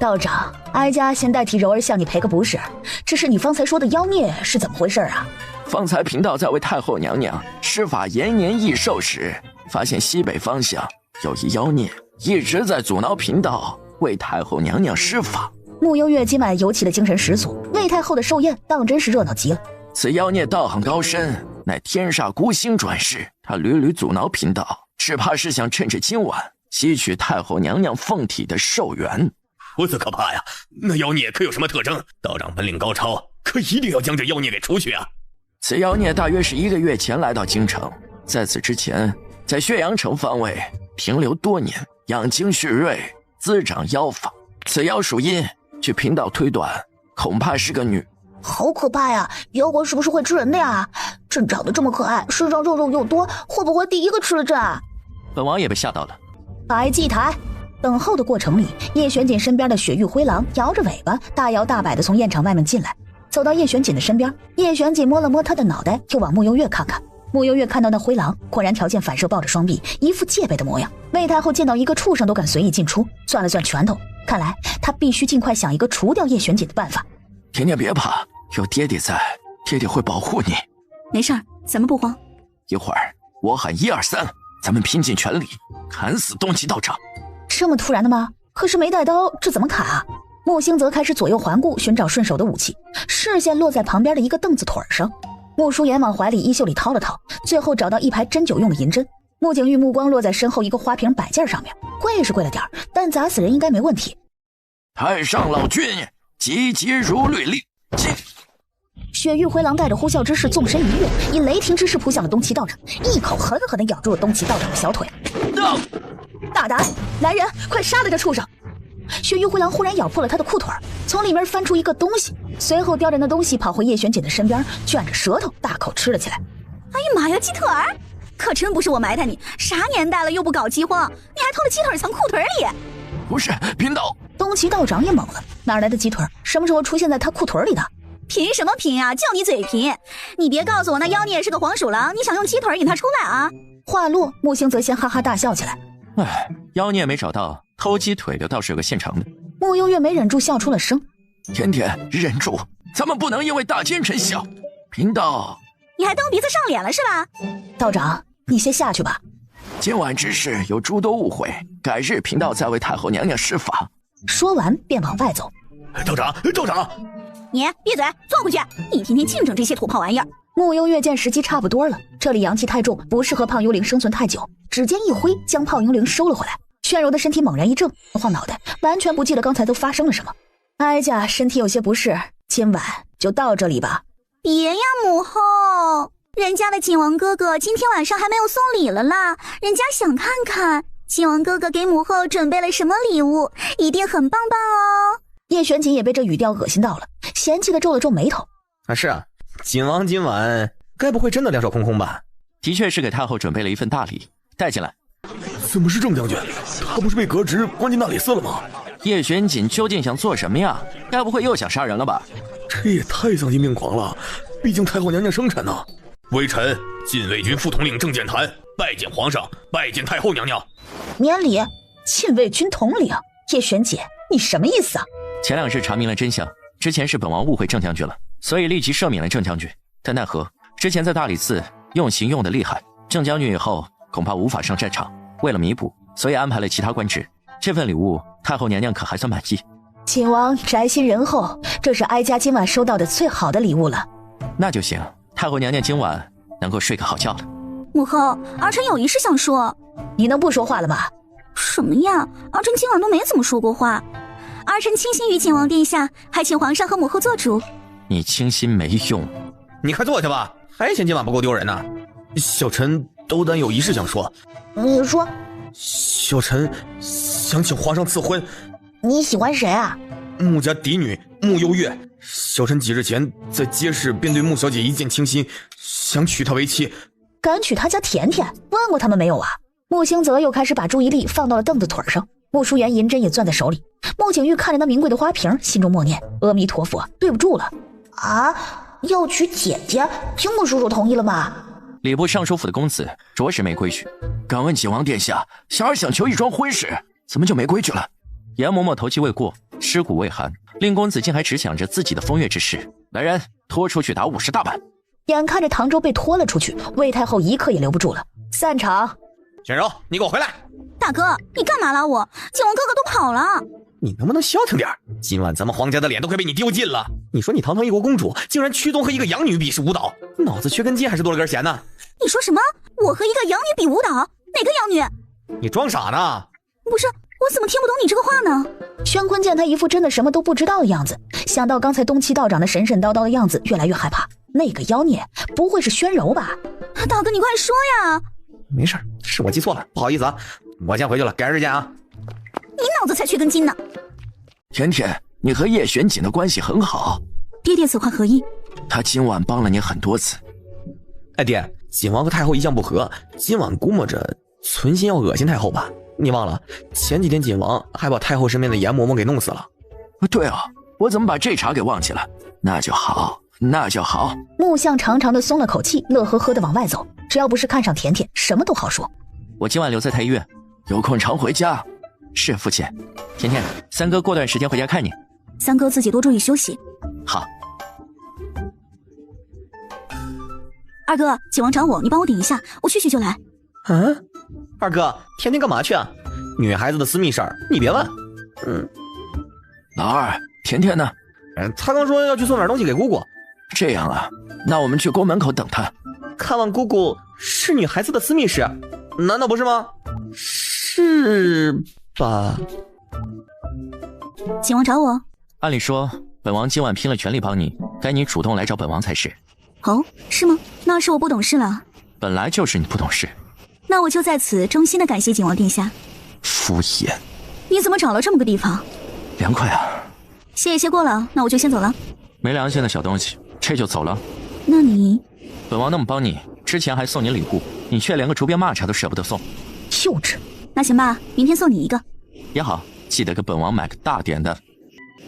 道长，哀家先代替柔儿向你赔个不是，只是你方才说的妖孽是怎么回事啊？方才贫道在为太后娘娘施法延年益寿时，发现西北方向有一妖孽一直在阻挠贫道为太后娘娘施法。穆幽月今晚尤其的精神十足，魏太后的寿宴当真是热闹极了。此妖孽道行高深，乃天煞孤星转世，他屡屡阻挠贫道，只怕是想趁着今晚吸取太后娘娘凤体的寿元。如此可怕呀！那妖孽可有什么特征？道长本领高超，可一定要将这妖孽给除去啊！此妖孽大约是1个月前来到京城，在此之前，在血阳城方位停留多年，养精蓄锐，滋长妖法。此妖属阴，据贫道推断，恐怕是个女。好可怕呀！妖怪是不是会吃人的呀？朕长得这么可爱，身上肉又多，会不会第一个吃了朕啊？本王也被吓到了。摆祭台。等候的过程里，叶玄锦身边的雪域灰狼摇着尾巴，大摇大摆地从宴场外面进来，走到叶玄锦的身边。叶玄锦摸了摸他的脑袋，又往穆幽月看看。穆幽月看到那灰狼，果然条件反射抱着双臂，一副戒备的模样。魏太后见到一个畜生都敢随意进出，攥了攥拳头，看来她必须尽快想一个除掉叶玄锦的办法。甜甜别怕，有爹爹在，爹爹会保护你。没事儿，咱们不慌。一会儿我喊1、2、3，咱们拼尽全力砍死东岐道长。这么突然的吗？可是没带刀，这怎么砍啊？穆星泽开始左右环顾，寻找顺手的武器，视线落在旁边的一个凳子腿上。穆舒言往怀里衣袖里掏了掏，最后找到一排针灸用的银针，穆景玉目光落在身后一个花瓶摆件上面，贵是贵了点，但砸死人应该没问题。太上老君，急急如律令。雪域灰狼带着呼啸之势纵身一跃，以雷霆之势扑向了东岐道长，一口狠狠地咬住了东岐道长的小腿。大胆！来人，快杀了这畜生！雪域灰狼忽然咬破了他的裤腿，从里面翻出一个东西，随后叼着那东西跑回叶玄锦的身边，卷着舌头大口吃了起来。哎呀妈呀，鸡腿儿！可真不是我埋汰你，啥年代了又不搞饥荒，你还偷了鸡腿藏裤腿里？不是，贫道。东岐道长也懵了，哪来的鸡腿？什么时候出现在他裤腿里的？贫什么贫啊，就你嘴贫！你别告诉我那妖孽是个黄鼠狼，你想用鸡腿引他出来啊？话落，木星则先哈哈大笑起来。哎，妖孽没找到，偷鸡腿的倒是有个现成的。穆幽月没忍住笑出了声。甜甜，忍住，咱们不能因为大奸臣笑。贫道，你还蹬鼻子上脸了是吧？道长，你先下去吧。今晚之事有诸多误会，改日贫道再为太后娘娘施法。说完便往外走。道长，道长，你闭嘴，坐回去！一天天净整这些土炮玩意儿。穆幽月见时机差不多了，这里阳气太重，不适合胖幽灵生存太久，指尖一挥，将胖幽灵收了回来。炫柔的身体猛然一怔，晃脑袋，完全不记得刚才都发生了什么。哀家身体有些不适，今晚就到这里吧。别呀，母后，人家的景王哥哥今天晚上还没有送礼了啦，人家想看看景王哥哥给母后准备了什么礼物，一定很棒棒哦。叶玄锦也被这语调恶心到了，嫌弃的皱了皱眉头。是啊，景王今晚该不会真的两手空空吧？的确是给太后准备了一份大礼，带进来。怎么是郑将军？他不是被革职关进大理寺了吗？叶玄锦究竟想做什么呀？该不会又想杀人了吧？这也太丧心病狂了，毕竟太后娘娘生产呢。微臣禁卫军副统领郑建坛拜见皇上，拜见太后娘娘。免礼。禁卫军统领？叶玄锦，你什么意思啊？前2日查明了真相，之前是本王误会郑将军了，所以立即赦免了郑将军。但奈何之前在大理寺用刑用的厉害，郑将军以后恐怕无法上战场，为了弥补，所以安排了其他官职。这份礼物太后娘娘可还算满意？景王宅心仁厚，这是哀家今晚收到的最好的礼物了。那就行，太后娘娘今晚能够睡个好觉了。母后，儿臣有一事想说。你能不说话了吗？什么呀，儿臣今晚都没怎么说过话。儿臣倾心于景王殿下，还请皇上和母后做主。你倾心没用，你快坐下吧，还嫌今晚不够丢人呢。小臣斗胆有一事想说。你说。小臣想请皇上赐婚。你喜欢谁啊？穆家嫡女穆幽月。小臣几日前在街市便对穆小姐一见倾心，想娶她为妻。敢娶她家甜甜？问过他们没有啊？穆星泽又开始把注意力放到了凳子腿上，穆淑媛银针也攥在手里。穆景玉看着那名贵的花瓶，心中默念：阿弥陀佛，对不住了。啊，要娶甜甜，听穆叔叔同意了吗？礼部尚书府的公子着实没规矩。敢问景王殿下，小儿想求一桩婚事，怎么就没规矩了？严嬷嬷头七未过，尸骨未寒，令公子竟还只想着自己的风月之事。来人，拖出去打50大板。眼看着唐周被拖了出去，魏太后一刻也留不住了。散场。玄柔，你给我回来！大哥，你干嘛拉我？景王哥哥都跑了。你能不能消停点？今晚咱们皇家的脸都快被你丢尽了。你说你堂堂一国公主，竟然屈尊和一个养女比试舞蹈，脑子缺根筋还是多了根弦呢？你说什么？我和一个养女比舞蹈？哪个养女？你装傻呢？不是，我怎么听不懂你这个话呢？宣坤见他一副真的什么都不知道的样子，想到刚才东岐道长的神神叨叨的样子，越来越害怕。那个妖孽不会是宣柔吧？大哥，你快说呀！没事，是我记错了，不好意思啊，我先回去了，改日见啊。你脑子才缺根筋呢。甜甜，你和叶玄锦的关系很好。爹爹此话何意？他今晚帮了你很多次。哎爹，景王和太后一向不和，今晚估摸着存心要恶心太后吧？你忘了前几天景王还把太后身边的严嬷嬷给弄死了。对啊，我怎么把这茬给忘记了？那就好，那就好。木相长长的松了口气，乐呵呵的往外走。只要不是看上甜甜，什么都好说。我今晚留在太医院，有空常回家。是父亲。甜甜，三哥过段时间回家看你。三哥自己多注意休息。好。二哥，景王找我，你帮我顶一下，我去就来。嗯，二哥，甜甜干嘛去啊？女孩子的私密事儿，你别问。老二，甜甜呢？他刚说要去送点东西给姑姑。这样啊，那我们去宫门口等他。看望姑姑是女孩子的私密事，难道不是吗？是吧？景王找我？按理说，本王今晚拼了全力帮你，该你主动来找本王才是。哦，是吗？那是我不懂事了。本来就是你不懂事。那我就在此衷心的感谢景王殿下。敷衍。你怎么找了这么个地方？凉快啊。歇也歇过了，那我就先走了。没良心的小东西，这就走了？那你……本王那么帮你，之前还送你礼物，你却连个竹编蚂蚱都舍不得送，幼稚。那行吧，明天送你一个。也好，记得给本王买个大点的。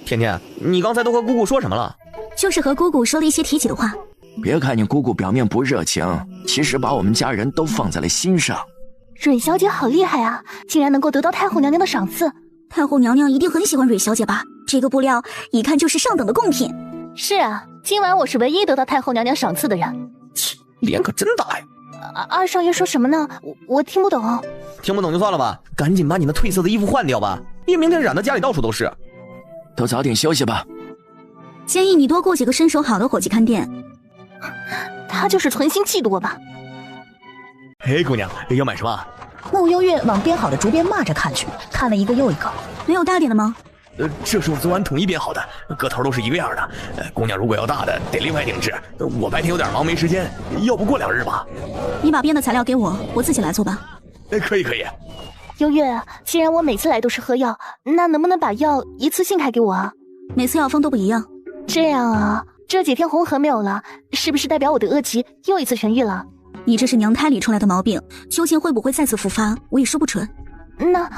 甜甜，你刚才都和姑姑说什么了？就是和姑姑说了一些提起的话。别看你姑姑表面不热情，其实把我们家人都放在了心上。蕊小姐好厉害啊，竟然能够得到太后娘娘的赏赐。太后娘娘一定很喜欢蕊小姐吧？这个布料一看就是上等的贡品。是啊，今晚我是唯一得到太后娘娘赏赐的人。切，脸可真大呀！二少爷说什么呢？我听不懂。听不懂就算了吧，赶紧把你那褪色的衣服换掉吧，别明天染得家里到处都是。都早点休息吧。建议你多雇几个身手好的伙计看店。他就是存心嫉妒我吧？嘿，姑娘，要买什么？慕幽月往编好的竹编蚂蚱看去，看了一个又一个。没有大点的吗？这是我昨晚统一编好的，个头都是一个样的。姑娘如果要大的，得另外定制。我白天有点忙，没时间，要不过2日吧。你把编的材料给我，我自己来做吧。可以。幽月，既然我每次来都是喝药，那能不能把药一次性开给我啊？每次药方都不一样。这样啊，这几天红痕没有了，是不是代表我的恶疾又一次痊愈了？你这是娘胎里出来的毛病，究竟会不会再次复发，我也说不准。那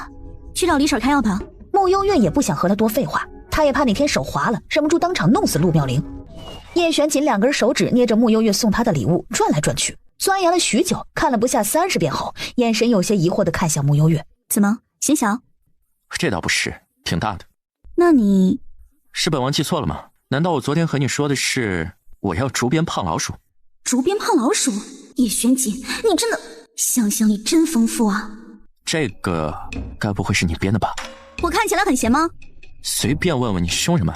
去找李婶开药吧。慕幽月也不想和他多废话，他也怕哪天手滑了，忍不住当场弄死陆妙龄。叶玄锦2根手指捏着慕幽月送他的礼物转来转去，钻研了许久，看了不下30遍后，眼神有些疑惑地看向慕幽月。怎么，嫌小？这倒不是，挺大的。那你……是本王记错了吗？难道我昨天和你说的是我要竹编胖老鼠？竹编胖老鼠？叶玄锦，你真的想象力真丰富啊！这个该不会是你编的吧？我看起来很闲吗？随便问问你凶什么？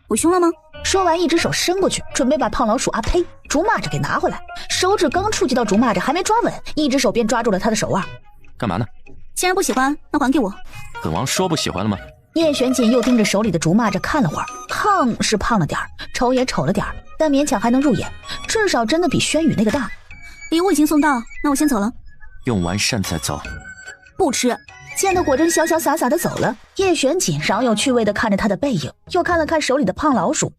我凶了吗？说完，一只手伸过去，准备把胖老鼠呸，竹蚂蚱给拿回来。手指刚触及到竹蚂蚱，还没抓稳，一只手便抓住了他的手腕。干嘛呢？既然不喜欢，那还给我。本王说不喜欢了吗？叶玄锦又盯着手里的竹蚂蚱看了会儿，胖是胖了点儿，丑也丑了点儿，但勉强还能入眼，至少真的比轩宇那个大。礼物已经送到，那我先走了。用完膳再走。不吃。见他果真潇潇洒洒的走了，叶玄锦饶有趣味的看着他的背影，又看了看手里的胖老鼠，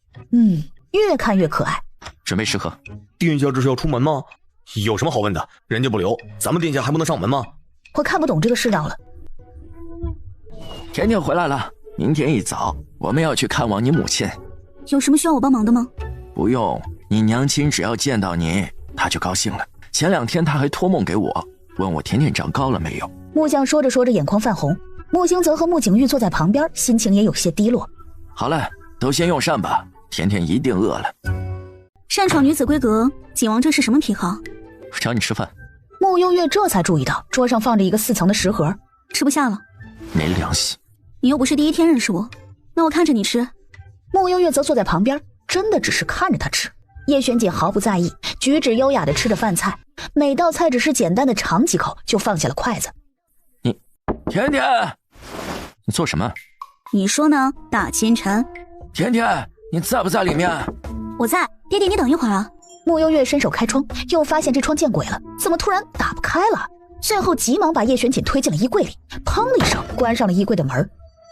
越看越可爱。准备食盒。殿下这是要出门吗？有什么好问的？人家不留，咱们殿下还不能上门吗？我看不懂这个世道了。甜甜回来了，明天一早我们要去看望你母亲。有什么需要我帮忙的吗？不用，你娘亲只要见到你，她就高兴了。前2天她还托梦给我，问我甜甜长高了没有。木匠说着说着眼眶泛红，木星泽和木景玉坐在旁边，心情也有些低落。好了，都先用膳吧，甜甜一定饿了。擅闯女子闺阁，景王这是什么癖好？找你吃饭。慕幽月这才注意到桌上放着一个4层的食盒，吃不下了。没良心。你又不是第一天认识我，那我看着你吃。慕幽月则坐在旁边，真的只是看着他吃。叶璇姐毫不在意，举止优雅地吃着饭菜，每道菜只是简单的尝几口就放下了筷子。甜甜，你做什么？你说呢，大奸臣？甜甜，你在不在里面？我在，爹爹你等一会儿啊。慕幽月伸手开窗，又发现这窗见鬼了，怎么突然打不开了？最后急忙把叶璇锦推进了衣柜里，砰的一声关上了衣柜的门。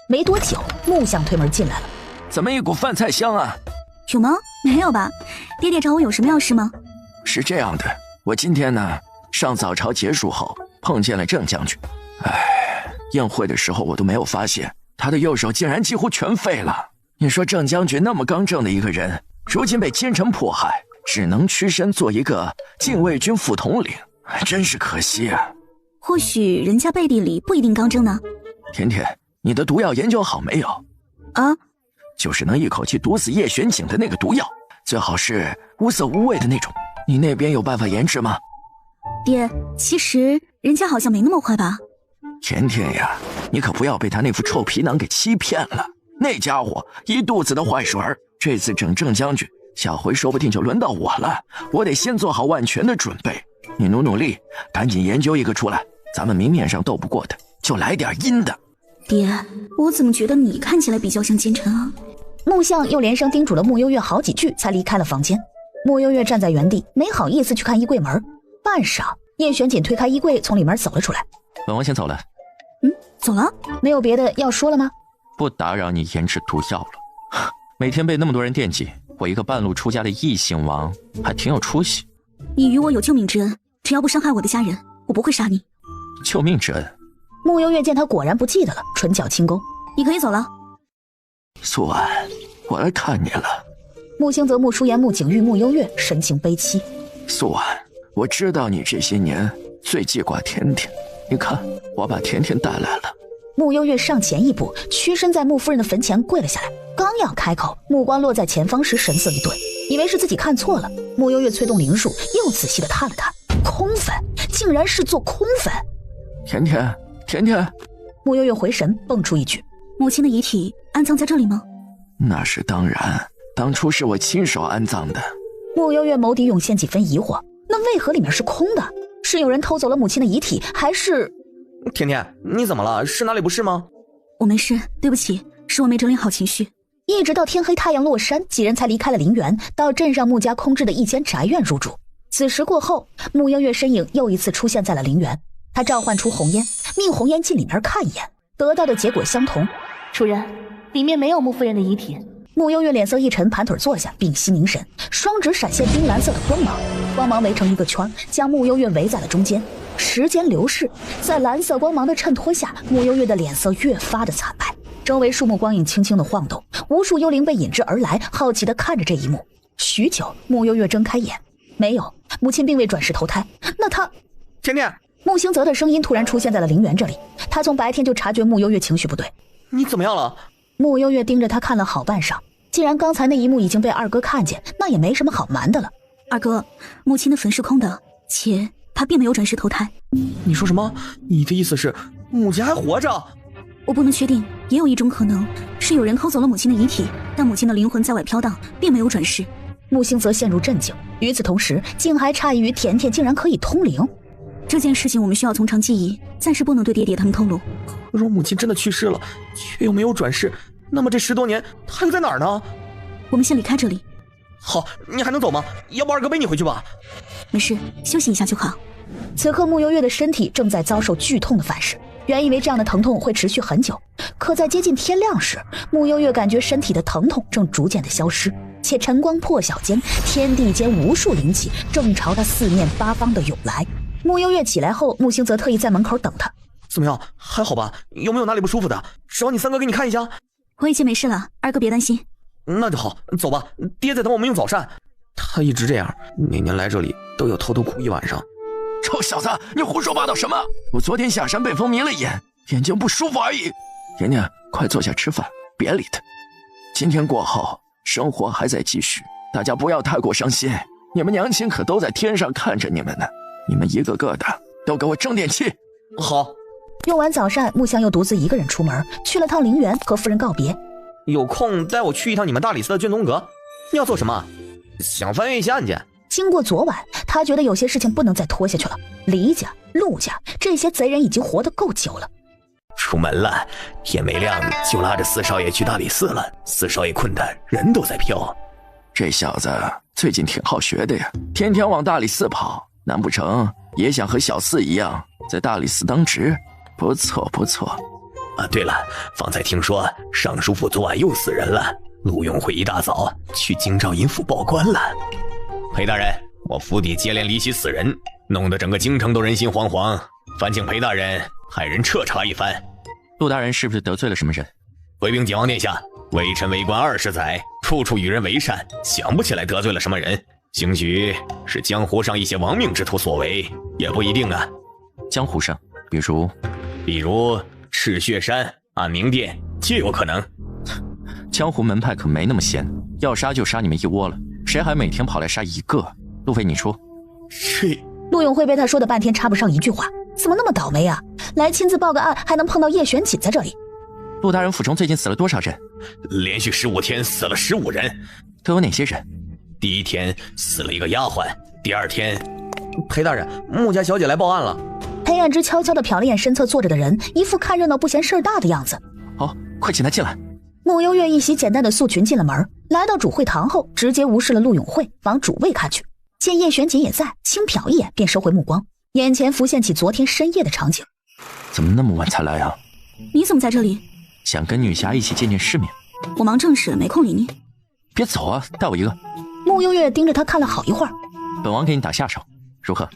没多久，木匠推门进来了。怎么一股饭菜香啊？有吗？没有吧？爹爹找我有什么要事吗？是这样的，我今天呢，上早朝结束后碰见了郑将军。宴会的时候我都没有发现他的右手竟然几乎全废了。你说郑将军那么刚正的一个人，如今被奸臣迫害，只能屈身做一个禁卫军副统领，真是可惜啊。或许人家背地里不一定刚正呢。甜甜，你的毒药研究好没有？啊，就是能一口气毒死叶玄景的那个毒药，最好是无色无味的那种。你那边有办法研制吗？爹，其实人家好像没那么坏吧。甜甜呀，你可不要被他那副臭皮囊给欺骗了。那家伙一肚子的坏水儿，这次整郑将军，下回说不定就轮到我了。我得先做好万全的准备。你努努力，赶紧研究一个出来，咱们明面上斗不过的，就来点阴的。爹，我怎么觉得你看起来比较像奸臣啊？木相又连声叮嘱了穆幽月好几句，才离开了房间。穆幽月站在原地，没好意思去看衣柜门。半晌，叶玄锦推开衣柜，从里面走了出来。本王先走了。走了？没有别的要说了吗？不打扰你研制毒药了。每天被那么多人惦记，我一个半路出家的异姓王还挺有出息。你与我有救命之恩，只要不伤害我的家人，我不会杀你。救命之恩？穆幽月见他果然不记得了，唇角轻勾。你可以走了。素婉，我来看你了。穆兴泽、穆舒言、穆景玉、穆幽月神情悲戚。素婉，我知道你这些年最记挂甜甜，你看我把甜甜带来了。穆幽月上前一步，屈身在穆夫人的坟前跪了下来，刚要开口，目光落在前方时神色一顿，以为是自己看错了。穆幽月催动灵术，又仔细地探了探，空坟，竟然是座空坟。甜甜，甜甜。穆幽月回神，蹦出一句：母亲的遗体安葬在这里吗？那是当然，当初是我亲手安葬的。穆幽月眸底涌现几分疑惑，那为何里面是空的？是有人偷走了母亲的遗体，还是……甜甜，你怎么了？是哪里不适吗？我没事，对不起，是我没整理好情绪。一直到天黑太阳落山，几人才离开了陵园，到镇上穆家空置的一间宅院入住。此时过后，穆幽月身影又一次出现在了陵园。他召唤出红烟，命红烟进里面看一眼，得到的结果相同。主人，里面没有穆夫人的遗体。穆幽月脸色一沉，盘腿坐下，屏息凝神，双指闪现冰蓝色的光芒，光芒围成一个圈，将穆幽月围在了中间。时间流逝，在蓝色光芒的衬托下，穆幽月的脸色越发的惨白。周围树木光影轻轻的晃动，无数幽灵被引之而来，好奇的看着这一幕。许久，穆幽月睁开眼，没有，母亲并未转世投胎。那她……甜甜，穆兴泽的声音突然出现在了陵园这里。他从白天就察觉穆幽月情绪不对。你怎么样了？穆幽月盯着他看了好半晌，既然刚才那一幕已经被二哥看见，那也没什么好瞒的了。二哥，母亲的坟是空的，且她并没有转世投胎。你说什么？你的意思是母亲还活着？我不能确定，也有一种可能是有人偷走了母亲的遗体，但母亲的灵魂在外飘荡，并没有转世。穆兴泽陷入镇静，与此同时，竟还诧异于甜甜竟然可以通灵。这件事情我们需要从长计议，暂时不能对爹爹他们透露。若母亲真的去世了，却又没有转世，那么这10多年她又在哪儿呢？我们先离开这里。好，你还能走吗？要不二哥背你回去吧。没事，休息一下就好。此刻穆幽月的身体正在遭受剧痛的反噬，原以为这样的疼痛会持续很久，可在接近天亮时，穆幽月感觉身体的疼痛正逐渐的消失，且晨光破晓间，天地间无数灵气正朝他四面八方的涌来。穆幽月起来后，穆兴泽特意在门口等他。怎么样？还好吧？有没有哪里不舒服的？找你三哥给你看一下。我已经没事了，二哥别担心。那就好，走吧。爹在等我们用早膳。他一直这样，每年来这里都要偷偷哭一晚上。臭小子，你胡说八道什么？我昨天下山被风迷了眼，眼睛不舒服而已。甜甜，快坐下吃饭，别理他。今天过后，生活还在继续，大家不要太过伤心。你们娘亲可都在天上看着你们呢，你们一个个的都给我争点气。好。用完早膳，木香又独自一个人出门，去了趟陵园和夫人告别。有空带我去一趟你们大理寺的卷宗阁。你要做什么？想翻阅一些案件。经过昨晚，他觉得有些事情不能再拖下去了。黎家、陆家这些贼人已经活得够久了。出门了，天没亮就拉着四少爷去大理寺了。四少爷困得人都在飘。这小子最近挺好学的呀，天天往大理寺跑，难不成也想和小四一样在大理寺当值？不错不错。啊，对了，方才听说尚书府昨晚又死人了，陆永辉一大早去京兆尹府报官了。裴大人，我府邸接连离奇死人，弄得整个京城都人心惶惶，烦请裴大人派人彻查一番。陆大人是不是得罪了什么人？回禀景王殿下，微臣为官20载，处处与人为善，想不起来得罪了什么人。兴许是江湖上一些亡命之徒所为，也不一定啊。江湖上，比如赤血山、安明殿，皆有可能。江湖门派可没那么闲，要杀就杀你们一窝了，谁还每天跑来杀一个？路飞，你说。陆永辉被他说的半天插不上一句话，怎么那么倒霉啊？来亲自报个案，还能碰到叶玄锦在这里。陆大人府中最近死了多少人？连续15天死了15人。都有哪些人？第1天死了一个丫鬟，第2天……裴大人，穆家小姐来报案了。裴艳之悄悄地瞟了眼身侧坐着的人，一副看热闹不嫌事儿大的样子。好，快请他进来。穆幽月一袭简单的素裙进了门，来到主会堂后，直接无视了陆永慧，往主位看去。见叶璇锦也在，轻瞟一眼便收回目光，眼前浮现起昨天深夜的场景。怎么那么晚才来啊？你怎么在这里？想跟女侠一起见见世面。我忙正事，没空理你。别走啊，带我一个。穆幽月盯着他看了好一会儿。本王给你打下手，如何？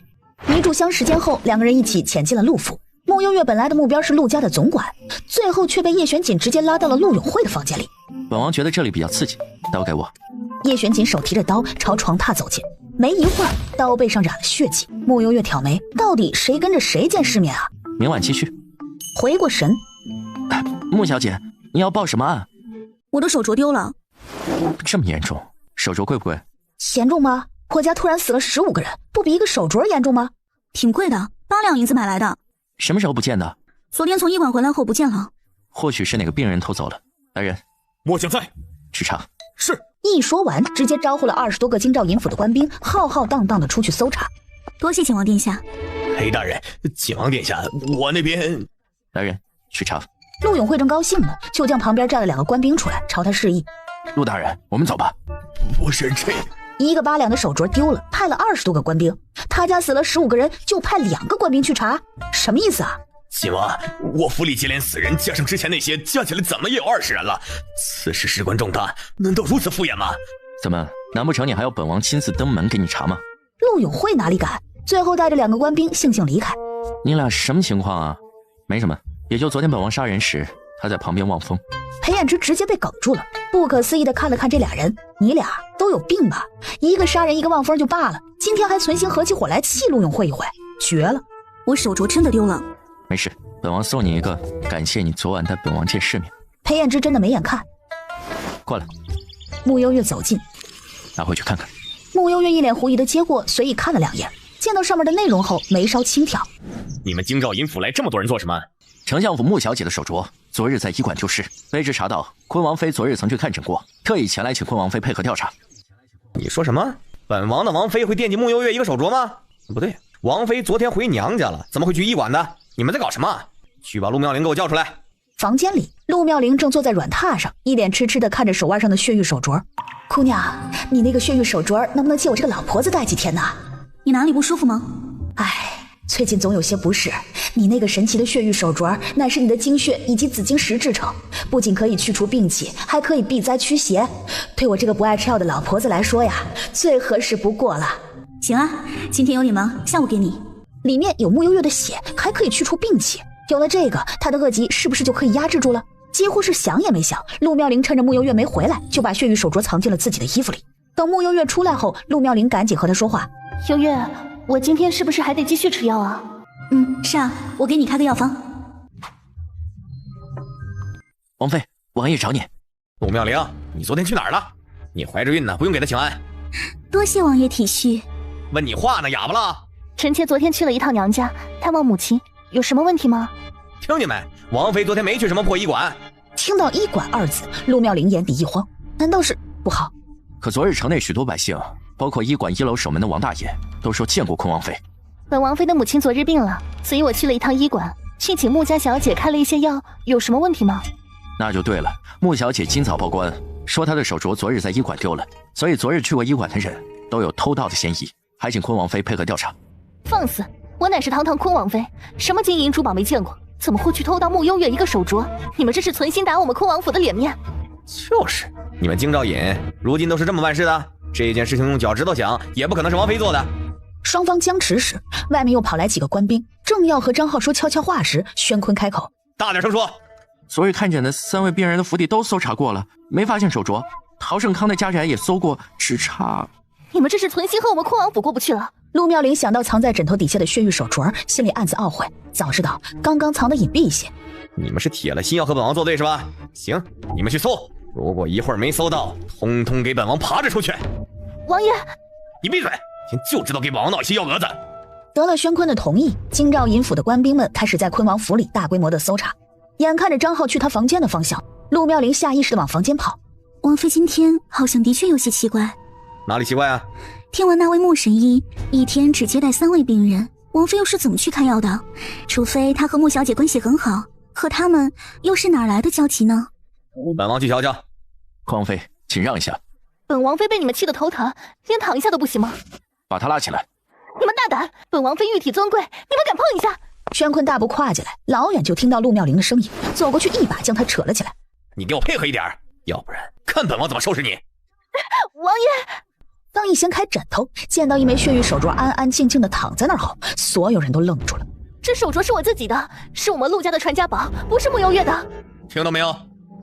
一炷香时间后，两个人一起潜进了陆府。穆幽月本来的目标是陆家的总管，最后却被叶璇锦直接拉到了陆永慧的房间里。本王觉得这里比较刺激，刀给我。叶璇锦手提着刀朝床榻走近，没一会儿，刀背上染了血迹。穆幽月挑眉，到底谁跟着谁见世面啊？明晚继续。回过神，穆小姐，你要报什么案？我的手镯丢了。这么严重？手镯贵不贵？严重吗？我家突然死了15个人，不比一个手镯严重吗？挺贵的，8两银子买来的。什么时候不见的？昨天从医馆回来后不见了。或许是哪个病人偷走了。来人，末将在。去查。是。一说完，直接招呼了20多个京兆尹府的官兵，浩浩荡荡的出去搜查。多谢景王殿下。裴大人，景王殿下，我那边。来人，去查。陆永慧正高兴呢，就将旁边站了2个官兵出来，朝他示意。陆大人，我们走吧。不是这。一个8两的手镯丢了，派了20多个官兵。他家死了15个人，就派2个官兵去查，什么意思啊？景王，我府里接连死人，加上之前那些，加起来怎么也有20人了。此事事关重大，难道如此敷衍吗？怎么？难不成你还要本王亲自登门给你查吗？陆永慧哪里敢？最后带着2个官兵悻悻离开。你俩什么情况啊？没什么，也就昨天本王杀人时，他在旁边望风。裴艳之直接被哽住了，不可思议的看了看这俩人，你俩都有病吧？一个杀人，一个望风就罢了，今天还存心合起伙来气陆永慧一回，绝了！我手镯真的丢了。没事，本王送你一个，感谢你昨晚带本王见世面。裴艳之真的没眼看。过来。穆幽月走近，拿回去看看。穆幽月一脸狐疑的接过，随意看了2眼，见到上面的内容后，眉梢轻挑。你们京兆尹府来这么多人做什么？丞相府穆小姐的手镯，昨日在医馆丢失，卑职查到坤王妃昨日曾去看诊过，特意前来请坤王妃配合调查。你说什么？本王的王妃会惦记穆幽月一个手镯吗？不对，王妃昨天回娘家了，怎么会去医馆的？你们在搞什么？去把陆妙龄给我叫出来。房间里，陆妙龄正坐在软榻上，一脸痴痴地看着手腕上的血玉手镯。姑娘，你那个血玉手镯能不能借我这个老婆子戴几天呢？你哪里不舒服吗？唉，最近总有些不适。你那个神奇的血玉手镯，乃是你的精血以及紫晶石制成，不仅可以去除病气，还可以避灾驱邪。对我这个不爱吃药的老婆子来说呀，最合适不过了。行啊，今天有点忙，下午给你。里面有穆幽月的血，还可以去除病气。有了这个，他的恶疾是不是就可以压制住了？几乎是想也没想，陆妙龄趁着穆幽月没回来，就把血玉手镯藏进了自己的衣服里。等穆幽月出来后，陆妙龄赶紧和他说话。幽月，我今天是不是还得继续吃药啊？是啊，我给你开个药方。王妃，王爷找你。陆妙龄，你昨天去哪儿了？你怀着孕呢，不用给她请安。多谢王爷体恤。问你话呢，哑巴了？臣妾昨天去了一趟娘家，探望母亲，有什么问题吗？听见没？王妃昨天没去什么破医馆。听到医馆2字，陆妙龄眼底一慌，难道是不好？可昨日城内许多百姓，包括医馆1楼守门的王大爷，都说见过坤王妃。本王妃的母亲昨日病了，所以我去了一趟医馆，去请穆家小姐开了一些药，有什么问题吗？那就对了，穆小姐今早报官，说她的手镯昨日在医馆丢了，所以昨日去过医馆的人都有偷盗的嫌疑，还请坤王妃配合调查。放肆！我乃是堂堂坤王妃，什么金银珠宝没见过，怎么会去偷盗穆幽月一个手镯？你们这是存心打我们坤王府的脸面。就是，你们京兆尹如今都是这么办事的？这件事情用脚趾头想，也不可能是王妃做的。双方僵持时，外面又跑来几个官兵，正要和张浩说悄悄话时，宣坤开口：“大点声说，昨日看诊的3位病人的府邸都搜查过了，没发现手镯。陶胜康的家宅也搜过，只差……你们这是存心和我们坤王府过不去了。”陆妙龄想到藏在枕头底下的血玉手镯，心里暗自懊悔，早知道刚刚藏得隐蔽一些。你们是铁了心要和本王作对是吧？行，你们去搜，如果一会儿没搜到，通通给本王爬着出去。王爷，你闭嘴！天就知道给本王闹一些幺蛾子。得了宣坤的同意，京兆尹府的官兵们开始在坤王府里大规模的搜查。眼看着张浩去他房间的方向，陆妙龄下意识地往房间跑。王妃今天好像的确有些奇怪。哪里奇怪啊？听闻那位穆神医一天只接待3位病人，王妃又是怎么去看药的？除非她和穆小姐关系很好，和他们又是哪来的交集呢？本王去瞧瞧。匡王妃，请让一下。本王妃被你们气得头疼，连躺一下都不行吗？把他拉起来。你们大胆！本王妃玉体尊贵，你们敢碰一下？宣坤大步跨进来，老远就听到陆妙龄的声音，走过去一把将他扯了起来。你给我配合一点，要不然看本王怎么收拾你！王爷。刚一掀开枕头，见到一枚血玉手镯安安静静的躺在那儿后，所有人都愣住了。这手镯是我自己的，是我们陆家的传家宝，不是穆幽月的。听到没有？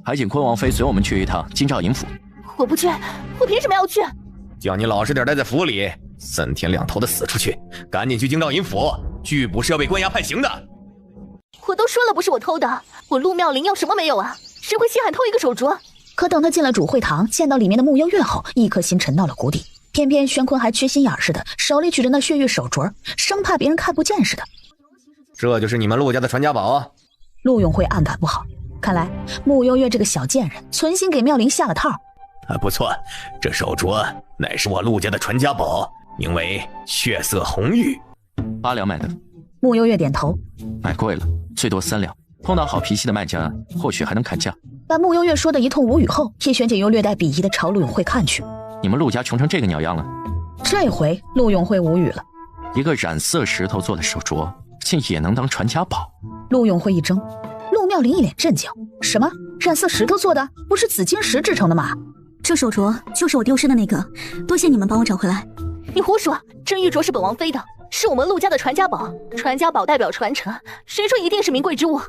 还请坤王妃随我们去一趟京兆尹府。我不去，我凭什么要去？叫你老实点待在府里，3天2头的死出去，赶紧去京兆尹府，拒捕是要被关押判刑的。我都说了不是我偷的，我陆妙龄要什么没有啊？谁会稀罕偷一个手镯？可等他进了主会堂，见到里面的穆幽月后，一颗心沉到了谷底。偏偏宣坤还缺心眼似的，手里举着那血玉手镯，生怕别人看不见似的。这就是你们陆家的传家宝啊！陆永慧暗感不好，看来穆幽月这个小贱人存心给妙龄下了套。不错，这手镯乃是我陆家的传家宝，名为血色红玉，8两买的。穆幽月点头，买贵了，最多3两。碰到好脾气的卖家，或许还能砍价。把穆幽月说的一通无语后，叶璇姐又略带鄙夷的朝陆永慧看去。你们陆家穷成这个鸟样了。这回陆永慧无语了，一个染色石头做的手镯，竟也能当传家宝？陆永慧一怔，陆妙龄一脸震惊：什么？染色石头做的？不是紫金石制成的吗？这手镯就是我丢失的那个，多谢你们帮我找回来。你胡说，这玉镯是本王妃的，是我们陆家的传家宝。传家宝代表传承，谁说一定是名贵之物？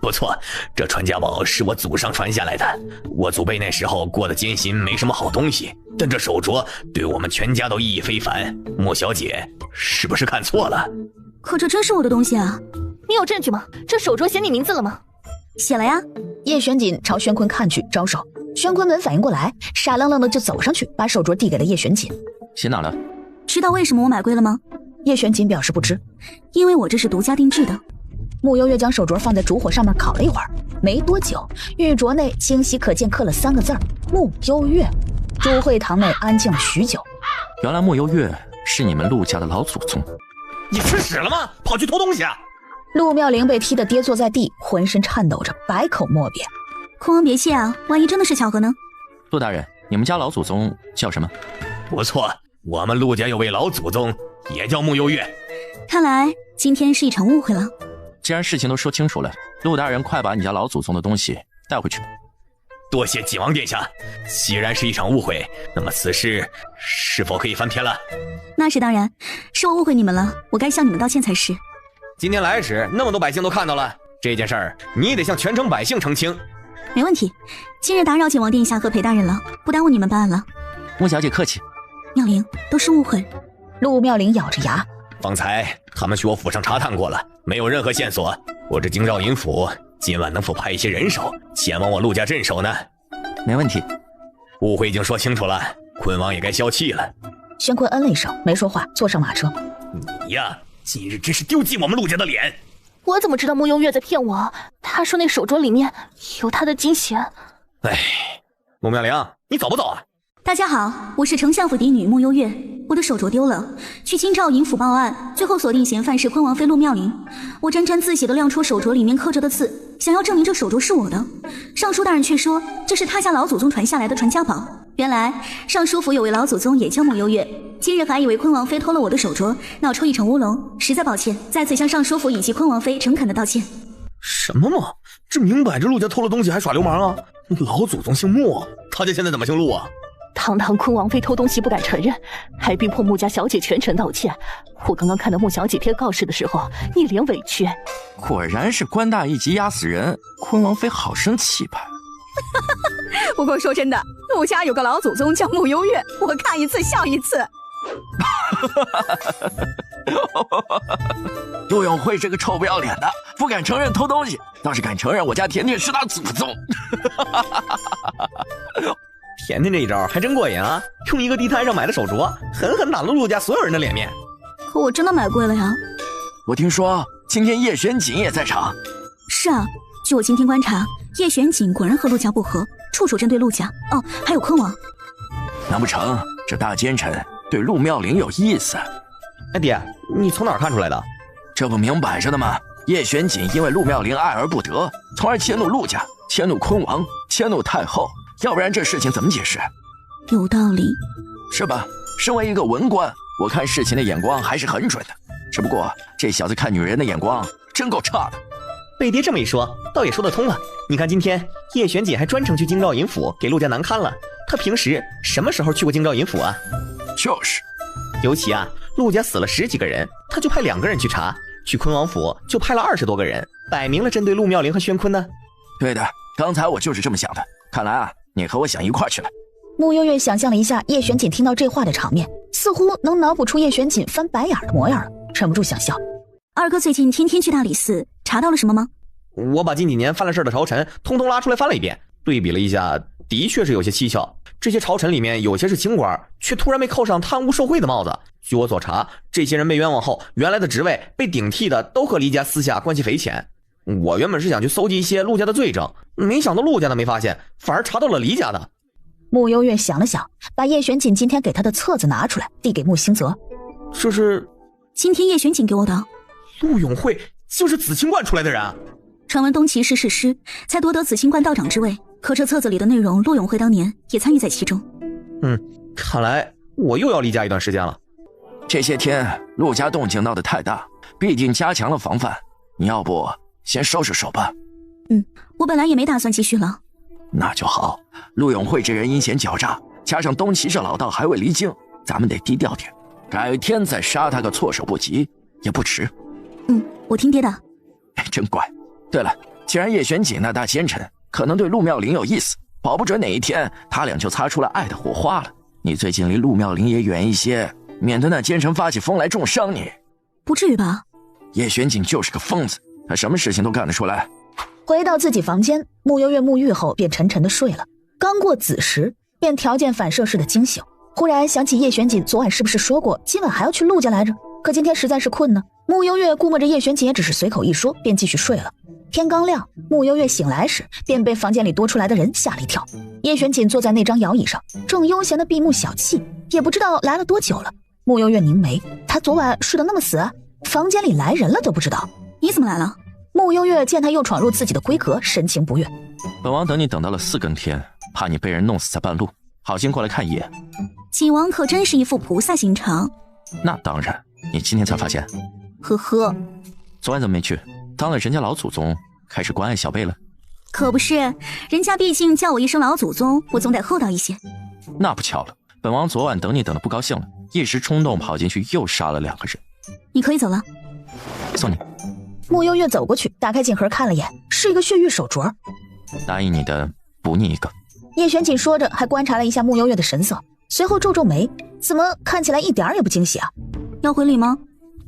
不错，这传家宝是我祖上传下来的。我祖辈那时候过得艰辛，没什么好东西，但这手镯对我们全家都意义非凡。莫小姐是不是看错了？可这真是我的东西啊！你有证据吗？这手镯写你名字了吗？写了呀。叶玄锦朝宣坤看去，招手。宣坤没反应过来，傻愣愣的就走上去，把手镯递给了叶玄锦。写哪了？知道为什么我买贵了吗？叶玄锦表示不知。因为我这是独家定制的。穆幽月将手镯放在烛火上面烤了一会儿，没多久，玉镯内清晰可见刻了3个字：穆幽月。朱会堂内安静了许久。原来穆幽月是你们陆家的老祖宗。你吃屎了吗？跑去偷东西啊！陆妙龄被踢得跌坐在地，浑身颤抖着，百口莫辩。坤王别谢啊，万一真的是巧合呢？陆大人，你们家老祖宗叫什么？不错，我们陆家有位老祖宗，也叫穆幽月。看来今天是一场误会了。既然事情都说清楚了，陆大人快把你家老祖宗的东西带回去。多谢景王殿下。既然是一场误会，那么此事是否可以翻篇了？那是当然，是我误会你们了，我该向你们道歉才是。今天来时，那么多百姓都看到了这件事儿，你也得向全城百姓澄清。没问题，今日打扰景王殿下和裴大人了，不耽误你们办案了。穆小姐客气。妙龄，都是误会。陆妙龄咬着牙，方才他们去我府上查探过了，没有任何线索。我这京兆尹府今晚能否派一些人手前往我陆家镇守呢？没问题。误会已经说清楚了，坤王也该消气了。宣坤嗯了一声，没说话，坐上马车。你呀，今日真是丢尽我们陆家的脸。我怎么知道穆幽月在骗我？他说那手镯里面有他的金钱。哎，穆妙龄，你走不走啊？大家好，我是丞相府嫡女穆幽月，我的手镯丢了，去京兆尹府报案，最后锁定嫌犯是坤王妃陆妙龄。我沾沾自喜地亮出手镯里面刻着的字，想要证明这手镯是我的。尚书大人却说这是他家老祖宗传下来的传家宝。原来尚书府有位老祖宗也叫穆幽月，今日还以为坤王妃偷了我的手镯，闹出一场乌龙，实在抱歉，在此向尚书府以及坤王妃诚恳的道歉。什么嘛，这明摆着陆家偷了东西还耍流氓啊！老祖宗姓穆，他家现在怎么姓陆啊？堂堂坤王妃偷东西不敢承认，还逼迫穆家小姐全程道歉。我刚刚看到穆小姐贴告示的时候，一脸委屈。果然是官大一级压死人，坤王妃好生气派。不过说真的，陆家有个老祖宗叫穆幽月，我看一次笑一次。陆永慧这个臭不要脸的，不敢承认偷东西，倒是敢承认我家甜甜是他祖宗。甜甜这一招还真过瘾啊！用一个地摊上买的手镯，狠狠打了陆家所有人的脸面。可我真的买贵了呀！我听说今天叶玄锦也在场。是啊，据我今天观察，叶玄锦果然和陆家不和，处处针对陆家。哦，还有坤王。难不成这大奸臣对陆妙龄有意思？哎爹，你从哪儿看出来的？这不明摆着的吗？叶玄锦因为陆妙龄爱而不得，从而迁怒陆家，迁怒昆王，迁怒太后，要不然这事情怎么解释？有道理，是吧？身为一个文官，我看事情的眼光还是很准的。只不过这小子看女人的眼光真够差的。贝爹这么一说，倒也说得通了。你看今天叶玄锦还专程去京兆尹府给陆家难堪了。他平时什么时候去过京兆尹府啊？就是，尤其啊，陆家死了10几个人，他就派2个人去查；去昆王府就派了20多个人，摆明了针对陆妙龄和宣坤呢。对的，刚才我就是这么想的。看来啊，你和我想一块去了。穆悠悠想象了一下叶玄锦听到这话的场面，似乎能脑补出叶玄锦翻白眼的模样了，忍不住想笑。二哥最近天天去大理寺，查到了什么吗？我把近几年犯了事的朝臣通通拉出来翻了一遍，对比了一下，的确是有些蹊跷。这些朝臣里面有些是清官，却突然被扣上贪污受贿的帽子。据我所查，这些人被冤枉后，原来的职位被顶替的都和黎家私下关系匪浅。我原本是想去搜集一些陆家的罪证，没想到陆家的没发现，反而查到了黎家的。穆悠月想了想，把叶玄锦今天给他的册子拿出来，递给穆兴泽。这是今天叶玄锦给我的。陆永慧就是紫清观出来的人啊！传闻东岐市誓师，才夺得紫清观道长之位。可这册子里的内容，陆永慧当年也参与在其中。看来我又要离家一段时间了。这些天陆家动静闹得太大，必定加强了防范。你要不先收拾手吧？我本来也没打算继续了。那就好。陆永慧这人阴险狡诈，加上东岐市老道还未离京，咱们得低调点，改天再杀他个措手不及也不迟。我听爹的。真乖。对了，既然叶玄锦那大奸臣可能对陆妙龄有意思，保不准哪一天他俩就擦出了爱的火花了。你最近离陆妙龄也远一些，免得那奸臣发起疯来重伤你。不至于吧？叶玄锦就是个疯子，他什么事情都干得出来。回到自己房间，穆悠月沐浴后便沉沉的睡了。刚过子时，便条件反射似的惊醒，忽然想起叶玄锦昨晚是不是说过今晚还要去陆家来着？可今天实在是困呢。穆悠月估摸着叶玄锦也只是随口一说，便继续睡了。天刚亮，穆悠月醒来时，便被房间里多出来的人吓了一跳。叶玄锦坐在那张摇椅上，正悠闲的闭目小憩，也不知道来了多久了。穆悠月凝眉，他昨晚睡得那么死，房间里来人了都不知道。你怎么来了？穆悠月见他又闯入自己的闺阁，神情不悦。本王等你等到了4更天，怕你被人弄死在半路，好心过来看一眼。景王可真是一副菩萨心肠。那当然，你今天才发现。呵呵，昨晚怎么没去？当了人家老祖宗，开始关爱小辈了？可不是，人家毕竟叫我一声老祖宗，我总得厚道一些。那不巧了，本王昨晚等你等得不高兴了，一时冲动跑进去又杀了2个人。你可以走了。送你。穆悠月走过去，打开锦盒看了眼，是一个血玉手镯。答应你的，补你一个。叶玄锦说着，还观察了一下穆悠月的神色，随后皱皱眉，怎么看起来一点也不惊喜啊？要回礼吗？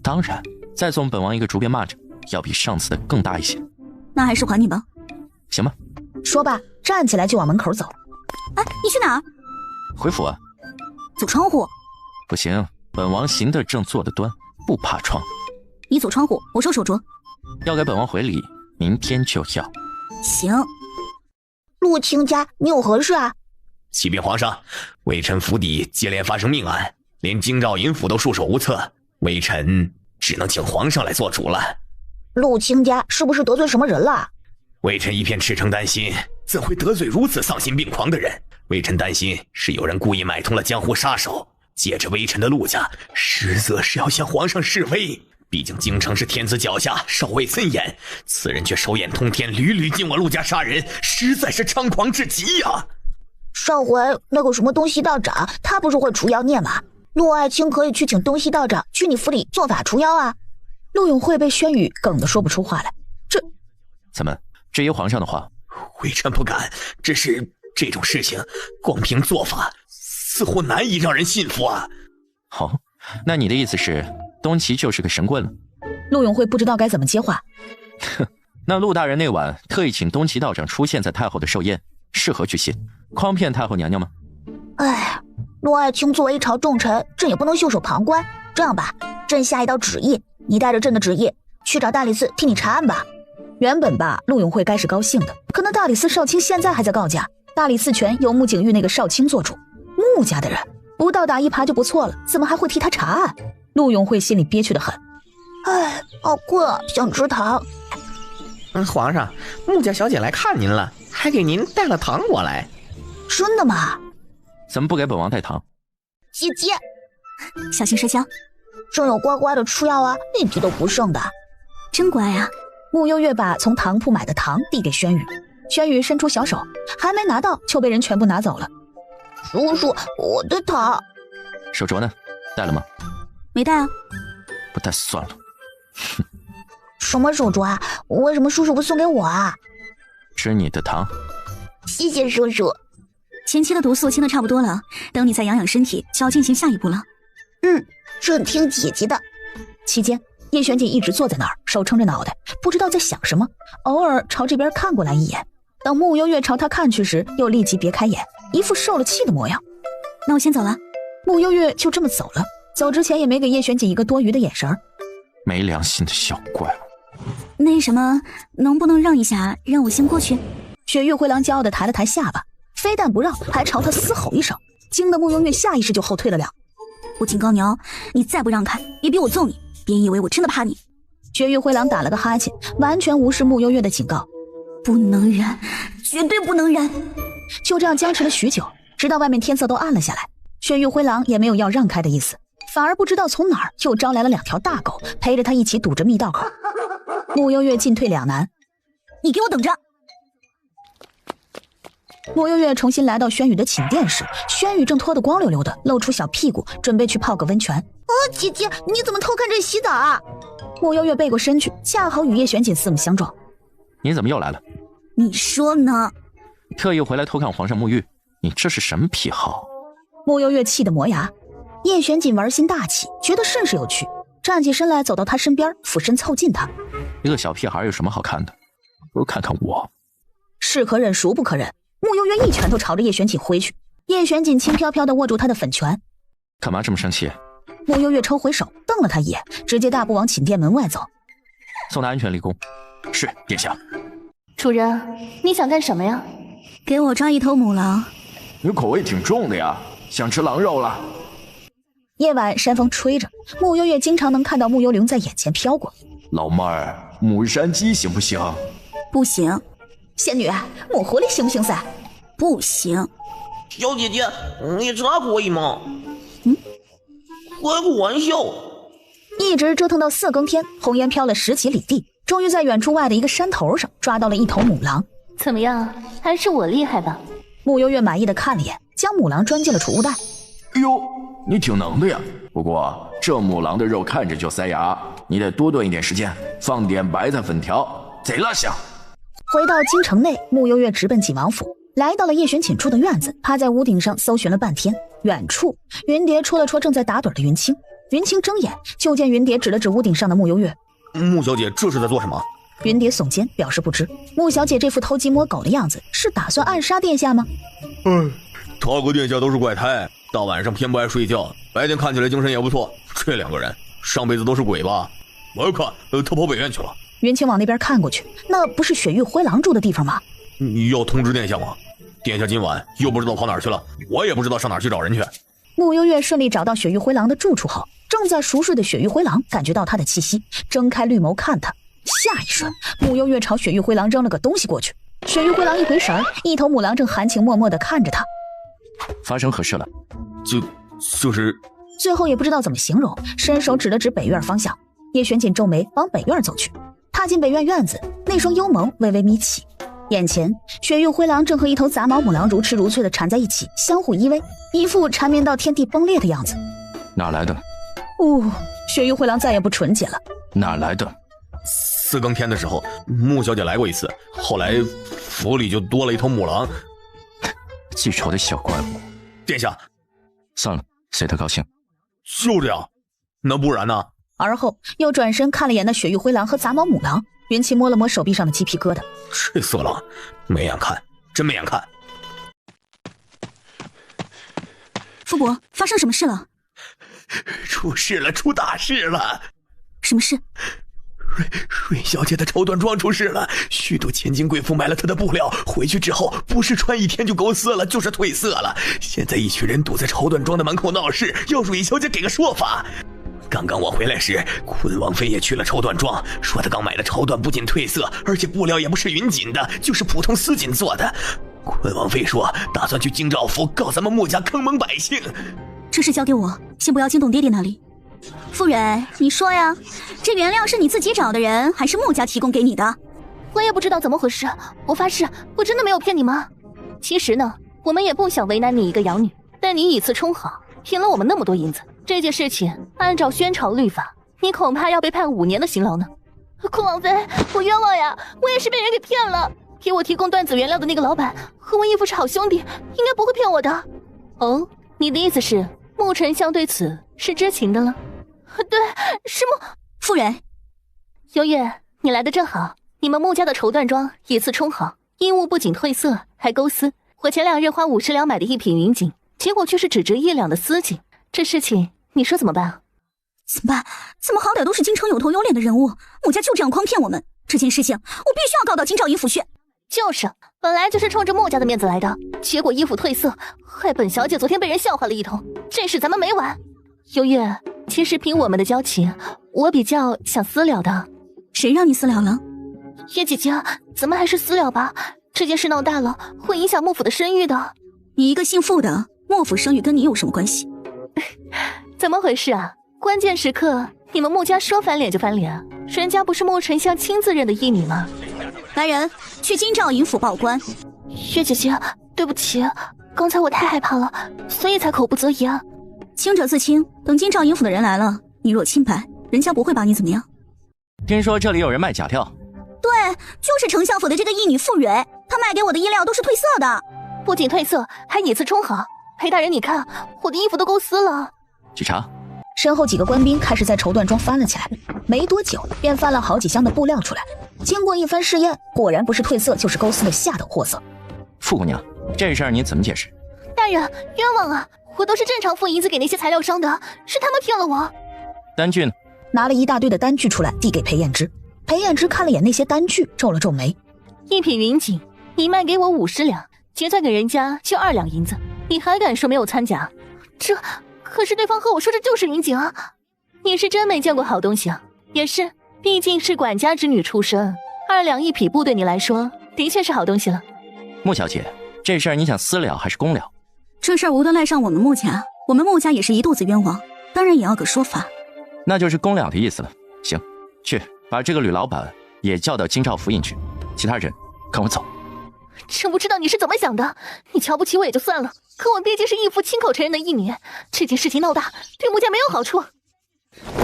当然，再送本王一个竹编蚂蚱，要比上次的更大一些。那还是还你吧。行吧。说罢，站起来就往门口走。哎，你去哪儿？回府啊。走窗户。不行，本王行得正坐得端，不怕窗。你走窗户，我收手镯。要给本王回礼，明天就要。行。陆卿家，你有何事啊？启禀皇上，微臣府邸接连发生命案，连京兆尹府都束手无策，微臣只能请皇上来做主了。陆卿家是不是得罪什么人了？微臣一片赤诚担心，怎会得罪如此丧心病狂的人？微臣担心是有人故意买通了江湖杀手，借着微臣的陆家，实则是要向皇上示威。毕竟京城是天子脚下，少尉森严，此人却手眼通天，屡屡进我陆家杀人，实在是猖狂至极呀！上回那个什么东西道长，他不是会除妖孽吗？陆爱卿可以去请东西道长去你府里做法除妖啊！陆永慧被轩宇梗得说不出话来。怎么质疑皇上的话？微臣不敢，只是这种事情光凭做法似乎难以让人信服啊。好，那你的意思是东岐就是个神棍了？陆永慧不知道该怎么接话。哼，那陆大人那晚特意请东岐道长出现在太后的寿宴，是何居心？诓骗太后娘娘吗？哎，陆爱卿作为一朝重臣，朕也不能袖手旁观。这样吧，朕下一道旨意，你带着朕的旨意去找大理寺替你查案吧。原本吧，陆永慧该是高兴的，可那大理寺少卿现在还在告假，大理寺权由穆景玉那个少卿做主，穆家的人不倒打一耙就不错了，怎么还会替他查案？陆永慧心里憋屈得很。哎，好困啊，想吃糖。皇上，穆家小姐来看您了，还给您带了糖果来。真的吗？怎么不给本王带糖？姐姐，小心摔跤。正有乖乖的吃药啊，一滴都不剩的。真乖啊。穆悠月把从糖铺买的糖递给轩宇，轩宇伸出小手，还没拿到就被人全部拿走了。叔叔，我的糖。手镯呢？带了吗？没带啊。不带算了。哼。什么手镯啊？为什么叔叔不送给我啊？吃你的糖。谢谢叔叔。前期的毒素清的差不多了，等你再养养身体，就要进行下一步了。正听姐姐的。期间，叶璇锦一直坐在那儿，手撑着脑袋，不知道在想什么，偶尔朝这边看过来一眼。当穆悠月朝他看去时，又立即别开眼，一副受了气的模样。那我先走了。穆悠月就这么走了，走之前也没给叶璇锦一个多余的眼神。没良心的小怪物。那什么，能不能让一下，让我先过去？雪玉灰狼骄傲地抬了抬下巴，非但不让，还朝他嘶吼一声，惊得穆悠月下意识就后退了两。我警告你哦，你再不让开，也比我揍你！别以为我真的怕你。雪玉灰狼打了个哈欠，完全无视穆悠月的警告。不能忍，绝对不能忍！就这样僵持了许久，直到外面天色都暗了下来，雪玉灰狼也没有要让开的意思，反而不知道从哪儿又招来了2条大狗，陪着他一起堵着密道口。穆悠月进退两难，你给我等着！穆悠月重新来到轩宇的寝殿时，轩宇正脱得光溜溜的，露出小屁股，准备去泡个温泉。姐姐，你怎么偷看这洗澡啊？穆悠月背过身去，恰好与叶璇锦四目相撞。你怎么又来了？你说呢？特意回来偷看皇上沐浴，你这是什么癖好？穆悠月气得磨牙。叶璇锦玩心大起，觉得甚是有趣，站起身来走到他身边，俯身凑近他。一个小屁孩有什么好看的？不如看看我。是可忍孰不可忍，穆悠月一拳头朝着叶璇锦挥去。叶璇锦轻飘飘地握住他的粉拳。干嘛这么生气？穆悠月抽回手，瞪了他一眼，直接大步往寝殿门外走。送他安全离宫。是，殿下。主人，你想干什么呀？给我抓一头母狼。你口味挺重的呀，想吃狼肉了？夜晚山风吹着，穆悠月经常能看到穆幽灵在眼前飘过。老妹儿，母山鸡行不行？不行。仙女，母狐狸行不行噻？不行。小姐姐，你茶可以吗？开个玩笑。一直折腾到4更天，红烟飘了10几里地，终于在远处外的一个山头上抓到了一头母狼。怎么样，还是我厉害吧？穆悠月满意的看了眼，将母狼装进了储物袋。哎呦，你挺能的呀！不过这母狼的肉看着就塞牙，你得多炖一点时间，放点白菜粉条，贼拉香。回到京城内，穆悠月直奔景王府，来到了叶璇寝住的院子，趴在屋顶上搜寻了半天。远处，云蝶戳了戳正在打盹的云清，云清睁眼就见云蝶指了指屋顶上的穆悠月。穆小姐这是在做什么？云蝶耸肩表示不知。穆小姐这副偷鸡摸狗的样子，是打算暗杀殿下吗？她和殿下都是怪胎，大晚上偏不爱睡觉，白天看起来精神也不错。这2个人上辈子都是鬼吧？我要看，他跑北院去了。云清往那边看过去，那不是雪域灰狼住的地方吗？你要通知殿下吗？殿下今晚又不知道跑哪儿去了，我也不知道上哪儿去找人去。穆悠月顺利找到雪域灰狼的住处后，正在熟睡的雪域灰狼感觉到他的气息，睁开绿眸看他。下一瞬，穆悠月朝雪域灰狼扔了个东西过去。雪域灰狼一回神，一头母狼正含情脉脉地看着他。发生何事了？就是最后也不知道怎么形容，伸手指了指北院方向。叶璇锦皱眉往北院走去，踏进北院院子，那双幽眸微微眯起。眼前雪域灰狼正和一头杂毛母狼如痴如醉地缠在一起，相互依偎，一副缠绵到天地崩裂的样子。哪来的？雪域灰狼再也不纯洁了。哪来的？4更天的时候，穆小姐来过一次，后来府里就多了一头母狼。记仇的小怪物。殿下，算了，随他高兴。就这样，那不然呢？而后又转身看了眼那雪域灰狼和杂毛母狼，云奇摸了摸手臂上的鸡皮疙瘩。这色狼没眼看，真没眼看。傅伯，发生什么事了？出事了，出大事了！什么事？瑞小姐的绸缎庄出事了，许多千金贵妇买了她的布料，回去之后不是穿1天就勾丝了，就是褪色了。现在一群人堵在绸缎庄的门口闹事，要瑞小姐给个说法。刚刚我回来时，坤王妃也去了绸缎庄，说她刚买的绸缎不仅褪色，而且布料也不是云锦的，就是普通丝锦做的。坤王妃说打算去京兆府告咱们穆家坑蒙百姓。这事交给我，先不要惊动爹爹那里。傅蕊，你说呀，这原料是你自己找的人，还是穆家提供给你的？我也不知道怎么回事，我发誓，我真的没有骗你妈。其实呢，我们也不想为难你一个养女，但你以次充好，骗了我们那么多银子，这件事情按照宣朝律法，你恐怕要被判5年的刑牢呢。坤王妃，我冤枉呀，我也是被人给骗了。给我提供缎子原料的那个老板和我义父是好兄弟，应该不会骗我的。哦，你的意思是穆丞相对此是知情的了？对，是傅蕊，幽月，你来的正好。你们穆家的绸缎庄以次充好，衣物不仅褪色，还勾丝。我前2日花50两买的一匹云锦，结果却是只值1两的丝锦。这事情你说怎么办啊？怎么办？怎么好歹都是京城有头有脸的人物，穆家就这样诓骗我们？这件事情我必须要告到京兆尹府去。就是，本来就是冲着穆家的面子来的，结果衣服褪色，害本小姐昨天被人笑话了一通，这事咱们没完。幽月，其实凭我们的交情，我比较想私了的。谁让你私了了？月姐姐，咱们还是私了吧，这件事闹大了，会影响穆府的声誉的。你一个姓傅的，穆府声誉跟你有什么关系？怎么回事啊？关键时刻，你们穆家说翻脸就翻脸，人家不是穆丞相亲自认的义女吗？来人，去京兆尹府报官。月姐姐，对不起，刚才我太害怕了，所以才口不择言。清者自清，等京兆尹府的人来了，你若清白，人家不会把你怎么样。听说这里有人卖假料。对，就是丞相府的这个义女傅蕊，她卖给我的衣料都是褪色的，不仅褪色，还以次充好。裴大人，你看，我的衣服都勾丝了。去查。身后几个官兵开始在绸缎庄翻了起来，没多久便翻了好几箱的布料出来。经过一番试验，果然不是褪色就是勾丝的下等货色。傅姑娘，这事儿你怎么解释？大人，冤枉啊！我都是正常付银子给那些材料商的，是他们骗了我。单据呢？拿了一大堆的单据出来，递给裴燕之。裴燕之看了眼那些单据，皱了皱眉。一匹云锦，你卖给我50两，结算给人家就2两银子，你还敢说没有掺假？这可是对方和我说这就是云锦啊！你是真没见过好东西啊！也是，毕竟是管家之女出身，2两一匹布对你来说的确是好东西了。穆小姐，这事儿你想私了还是公了？这事儿无端赖上我们穆家，我们穆家也是一肚子冤枉，当然也要个说法。那就是公了的意思了。行，去把这个吕老板也叫到京兆府尹去，其他人跟我走。真不知道你是怎么想的，你瞧不起我也就算了，可我毕竟是义父亲口承认的义女，这件事情闹大，对穆家没有好处。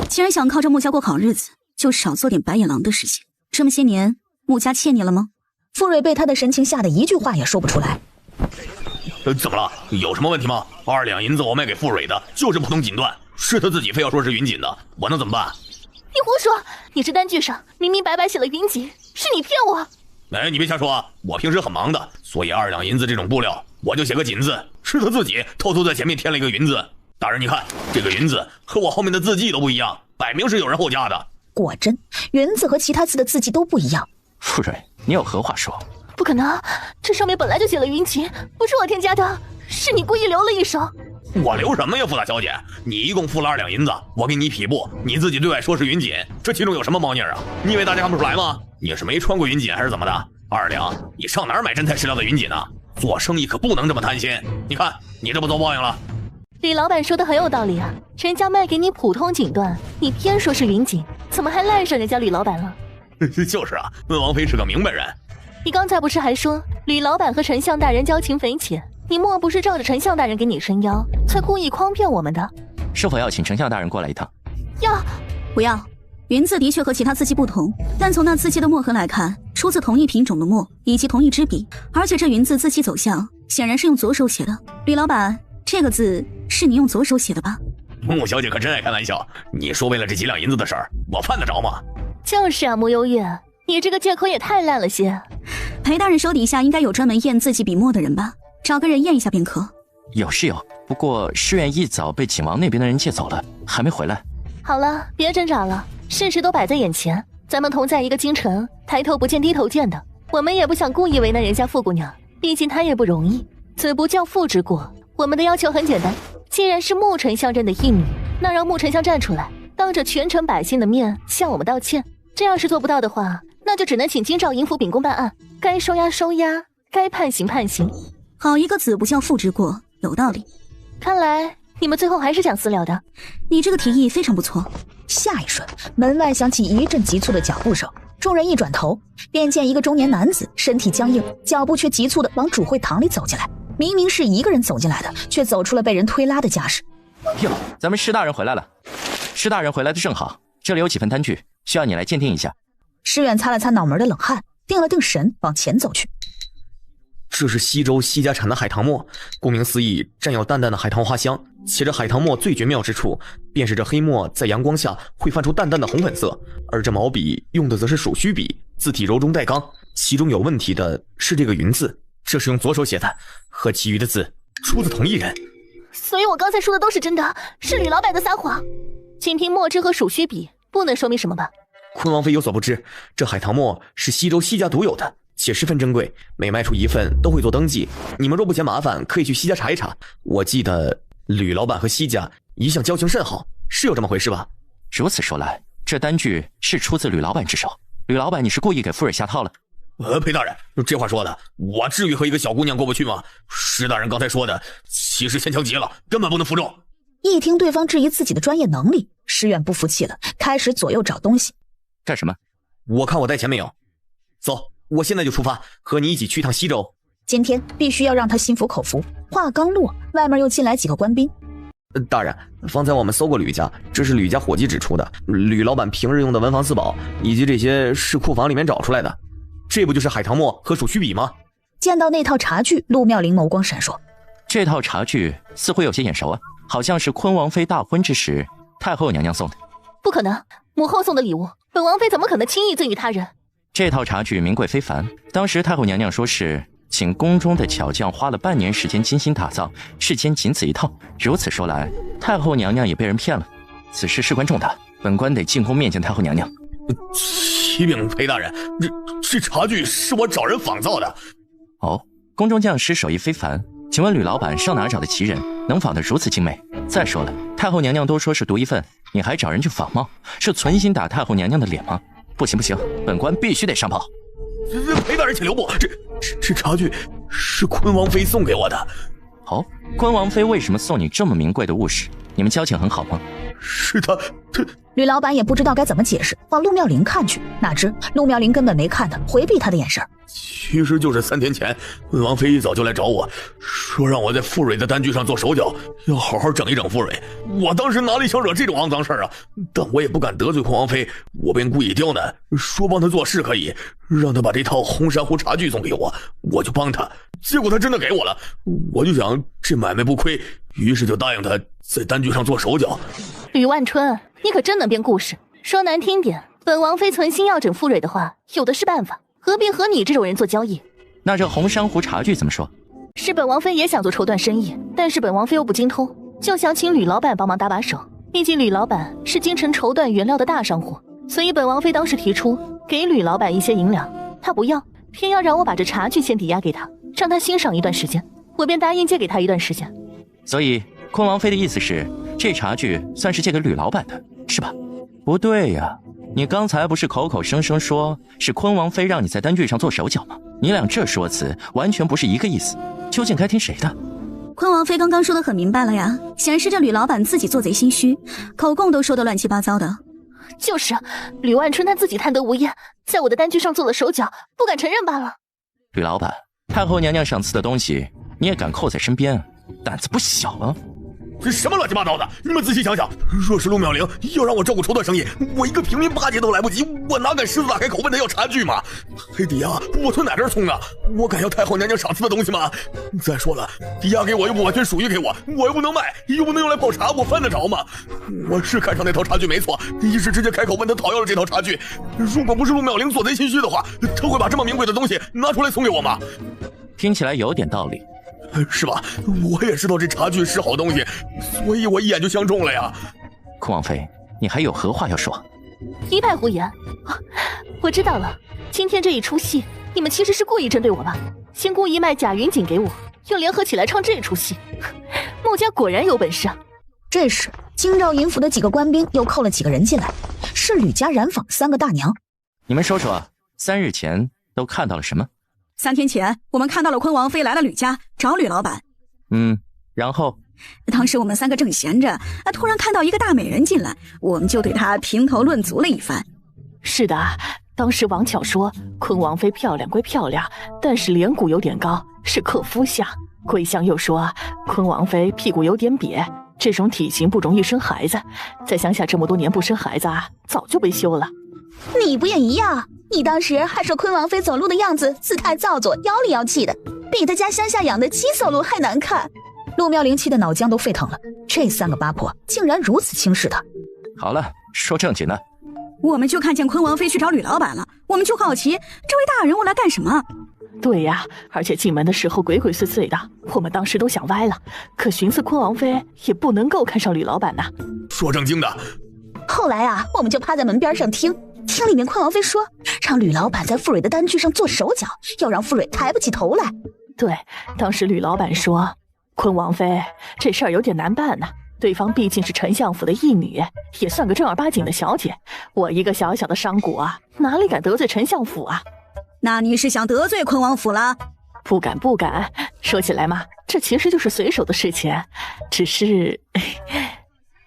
既然想靠着穆家过好日子，就少做点白眼狼的事情。这么些年，穆家欠你了吗？傅蕊被他的神情吓得一句话也说不出来。怎么了？有什么问题吗？2两银子我卖给傅蕊的，就是普通锦缎，是他自己非要说是云锦的，我能怎么办？你胡说！你这单据上明明白白写了云锦，是你骗我！哎，你别瞎说啊！我平时很忙的，所以2两银子这种布料，我就写个锦字，是他自己偷偷在前面添了一个云字。大人，你看这个云字和我后面的字迹都不一样，摆明是有人后加的。果真，云字和其他字的字迹都不一样。傅蕊，你有何话说？不可能，这上面本来就写了云锦，不是我添加的，是你故意留了一手。我留什么呀，傅大小姐？你一共付了2两银子，我给你一匹布，你自己对外说是云锦，这其中有什么猫腻啊？你以为大家看不出来吗？你是没穿过云锦还是怎么的？2两，你上哪儿买真材实料的云锦啊？做生意可不能这么贪心。你看，你这不遭报应了？李老板说的很有道理啊，人家卖给你普通锦缎，你偏说是云锦，怎么还赖上人家吕老板了？就是啊，温王妃是个明白人。你刚才不是还说吕老板和丞相大人交情匪浅？你莫不是照着丞相大人给你撑腰，才故意诓骗我们的？是否要请丞相大人过来一趟？要。不要。云字的确和其他字迹不同，但从那字迹的墨痕来看，出自同一品种的墨以及同一支笔，而且这云字字迹走向显然是用左手写的。吕老板，这个字是你用左手写的吧？穆小姐可真爱开玩笑，你说为了这几两银子的事儿，我犯得着吗？就是啊，穆幽月，你这个借口也太烂了些。裴大人手底下应该有专门验字迹笔墨的人吧？找个人验一下便可。有是有，不过诗苑一早被景王那边的人借走了，还没回来。好了，别挣扎了，事实都摆在眼前，咱们同在一个京城，抬头不见低头见的，我们也不想故意为难人家傅姑娘，毕竟她也不容易。子不教父之过，我们的要求很简单，既然是穆丞相认的义女，那让穆丞相站出来，当着全城百姓的面向我们道歉。这要是做不到的话，那就只能请京兆尹府秉公办案，该收押收押，该判刑判刑。好一个子不教父之过，有道理。看来你们最后还是讲私了的。你这个提议非常不错。下一瞬，门外响起一阵急促的脚步声，众人一转头，便见一个中年男子身体僵硬，脚步却急促地往主会堂里走进来。明明是一个人走进来的，却走出了被人推拉的架势。哟，咱们施大人回来了。施大人回来的正好，这里有几份单据，需要你来鉴定一下。施远擦了擦脑门的冷汗，定了定神，往前走去。这是西周西家产的海棠墨，顾名思义，占有淡淡的海棠花香。且这海棠墨最绝妙之处，便是这黑墨在阳光下会泛出淡淡的红粉色，而这毛笔用的则是鼠须笔，字体柔中带刚。其中有问题的是这个云字，这是用左手写的，和其余的字出自同一人。所以我刚才说的都是真的，是吕老板的撒谎。仅凭墨汁和鼠须笔，不能说明什么吧？昆王妃有所不知，这海棠墨是西周西家独有的，且十分珍贵，每卖出一份都会做登记。你们若不嫌麻烦，可以去西家查一查。我记得吕老板和西家一向交情甚好，是有这么回事吧？如此说来，这单据是出自吕老板之手。吕老板，你是故意给傅蕊下套了？裴大人，这话说的，我至于和一个小姑娘过不去吗？施大人刚才说的，其实牵强极了，根本不能服众。一听对方质疑自己的专业能力，施远不服气了，开始左右找东西。干什么？我看我带钱没有。走，我现在就出发，和你一起去趟西周。今天必须要让他心服口服。话刚落，外面又进来几个官兵。大人，方才我们搜过吕家，这是吕家伙计指出的，吕老板平日用的文房四宝，以及这些是库房里面找出来的。这不就是海棠墨和鼠须笔吗？见到那套茶具，陆妙龄眸光闪烁。这套茶具似乎有些眼熟啊，好像是昆王妃大婚之时太后娘娘送的。不可能，母后送的礼物，本王妃怎么可能轻易赠与他人？这套茶具名贵非凡，当时太后娘娘说是请宫中的巧匠花了半年时间精心打造，世间仅此一套。如此说来，太后娘娘也被人骗了。此事事关重大，本官得进宫面见太后娘娘。启禀裴大人，这茶具是我找人仿造的。哦，宫中匠师手艺非凡，请问吕老板上哪找的奇人，能仿得如此精美？再说了，太后娘娘都说是独一份，你还找人去仿冒，是存心打太后娘娘的脸吗？不行不行，本官必须得上报。裴大人请留步，这茶具是昆王妃送给我的。哦，昆王妃为什么送你这么名贵的物事？你们交情很好吗？是他。吕老板也不知道该怎么解释，往陆妙龄看去，哪知陆妙龄根本没看他，回避他的眼神。其实就是3天前，昆王妃一早就来找我，说让我在傅蕊的单据上做手脚，要好好整一整傅蕊。我当时哪里想惹这种肮脏事啊？但我也不敢得罪昆王妃，我便故意刁难，说帮他做事可以，让他把这套红珊瑚茶具送给我，我就帮他。结果他真的给我了，我就想这买卖不亏，于是就答应他在单据上做手脚。吕万春，你可真能编故事。说难听点，本王妃存心要整傅蕊的话，有的是办法，何必和你这种人做交易？那这红珊瑚茶具怎么说？是本王妃也想做绸缎生意，但是本王妃又不精通，就想请吕老板帮忙搭把手。毕竟吕老板是京城绸缎原料的大商户，所以本王妃当时提出给吕老板一些银两，他不要，偏要让我把这茶具先抵押给他，让他欣赏一段时间，我便答应借给他一段时间。所以昆王妃的意思是，这茶具算是借给吕老板的，是吧？不对呀，你刚才不是口口声声说是昆王妃让你在单据上做手脚吗？你俩这说辞完全不是一个意思，究竟该听谁的？昆王妃刚刚说得很明白了呀，显然是这吕老板自己做贼心虚，口供都说得乱七八糟的。就是，吕万春他自己贪得无厌，在我的单据上做了手脚，不敢承认罢了。吕老板，太后娘娘赏赐的东西你也敢扣在身边，胆子不小啊！这什么乱七八糟的？你们仔细想想，若是陆妙龄要让我照顾绸缎生意，我一个平民8节都来不及，我哪敢狮子大开口问他要茶具嘛？嘿，抵押，我从哪根葱啊？我敢要太后娘娘赏赐的东西吗？再说了，抵押给我又不完全属于给我，我又不能卖，又不能用来泡茶，我犯得着吗？我是看上那套茶具没错，一时直接开口问他讨要了这套茶具。如果不是陆妙龄做贼心虚的话，他会把这么名贵的东西拿出来送给我吗？听起来有点道理。是吧？我也知道这茶具是好东西，所以我一眼就相中了呀。昆王妃，你还有何话要说？一派胡言我知道了，今天这一出戏，你们其实是故意针对我吧？先故意卖贾云锦给我，又联合起来唱这出戏。穆家果然有本事啊！这时，京兆尹府的几个官兵又扣了几个人进来，是吕家染坊3个大娘。你们说说，3日前都看到了什么？3天前，我们看到了坤王妃来了吕家找吕老板。然后？当时我们3个正闲着，突然看到一个大美人进来，我们就对她评头论足了一番。是的，当时王巧说坤王妃漂亮归漂亮，但是脸骨有点高，是克夫相。桂相又说坤王妃屁股有点瘪，这种体型不容易生孩子，在乡下这么多年不生孩子早就被休了。你不也一样？你当时还说坤王妃走路的样子姿态造作，妖里妖气的，比他家乡下养的鸡走路还难看。陆妙龄气的脑浆都沸腾了，这3个八婆竟然如此轻视她。好了，说正经的。我们就看见坤王妃去找吕老板了，我们就好奇这位大人物来干什么。对呀，而且进门的时候鬼鬼祟祟的，我们当时都想歪了，可寻思坤王妃也不能够看上吕老板呐。说正经的。后来我们就趴在门边上听里面坤王妃说，让吕老板在傅蕊的单据上做手脚，要让傅蕊抬不起头来。对，当时吕老板说坤王妃这事儿有点难办呐，对方毕竟是丞相府的义女，也算个正儿八经的小姐，我一个小小的商贾哪里敢得罪丞相府啊？那你是想得罪坤王府了？不敢，说起来嘛，这其实就是随手的事情，只是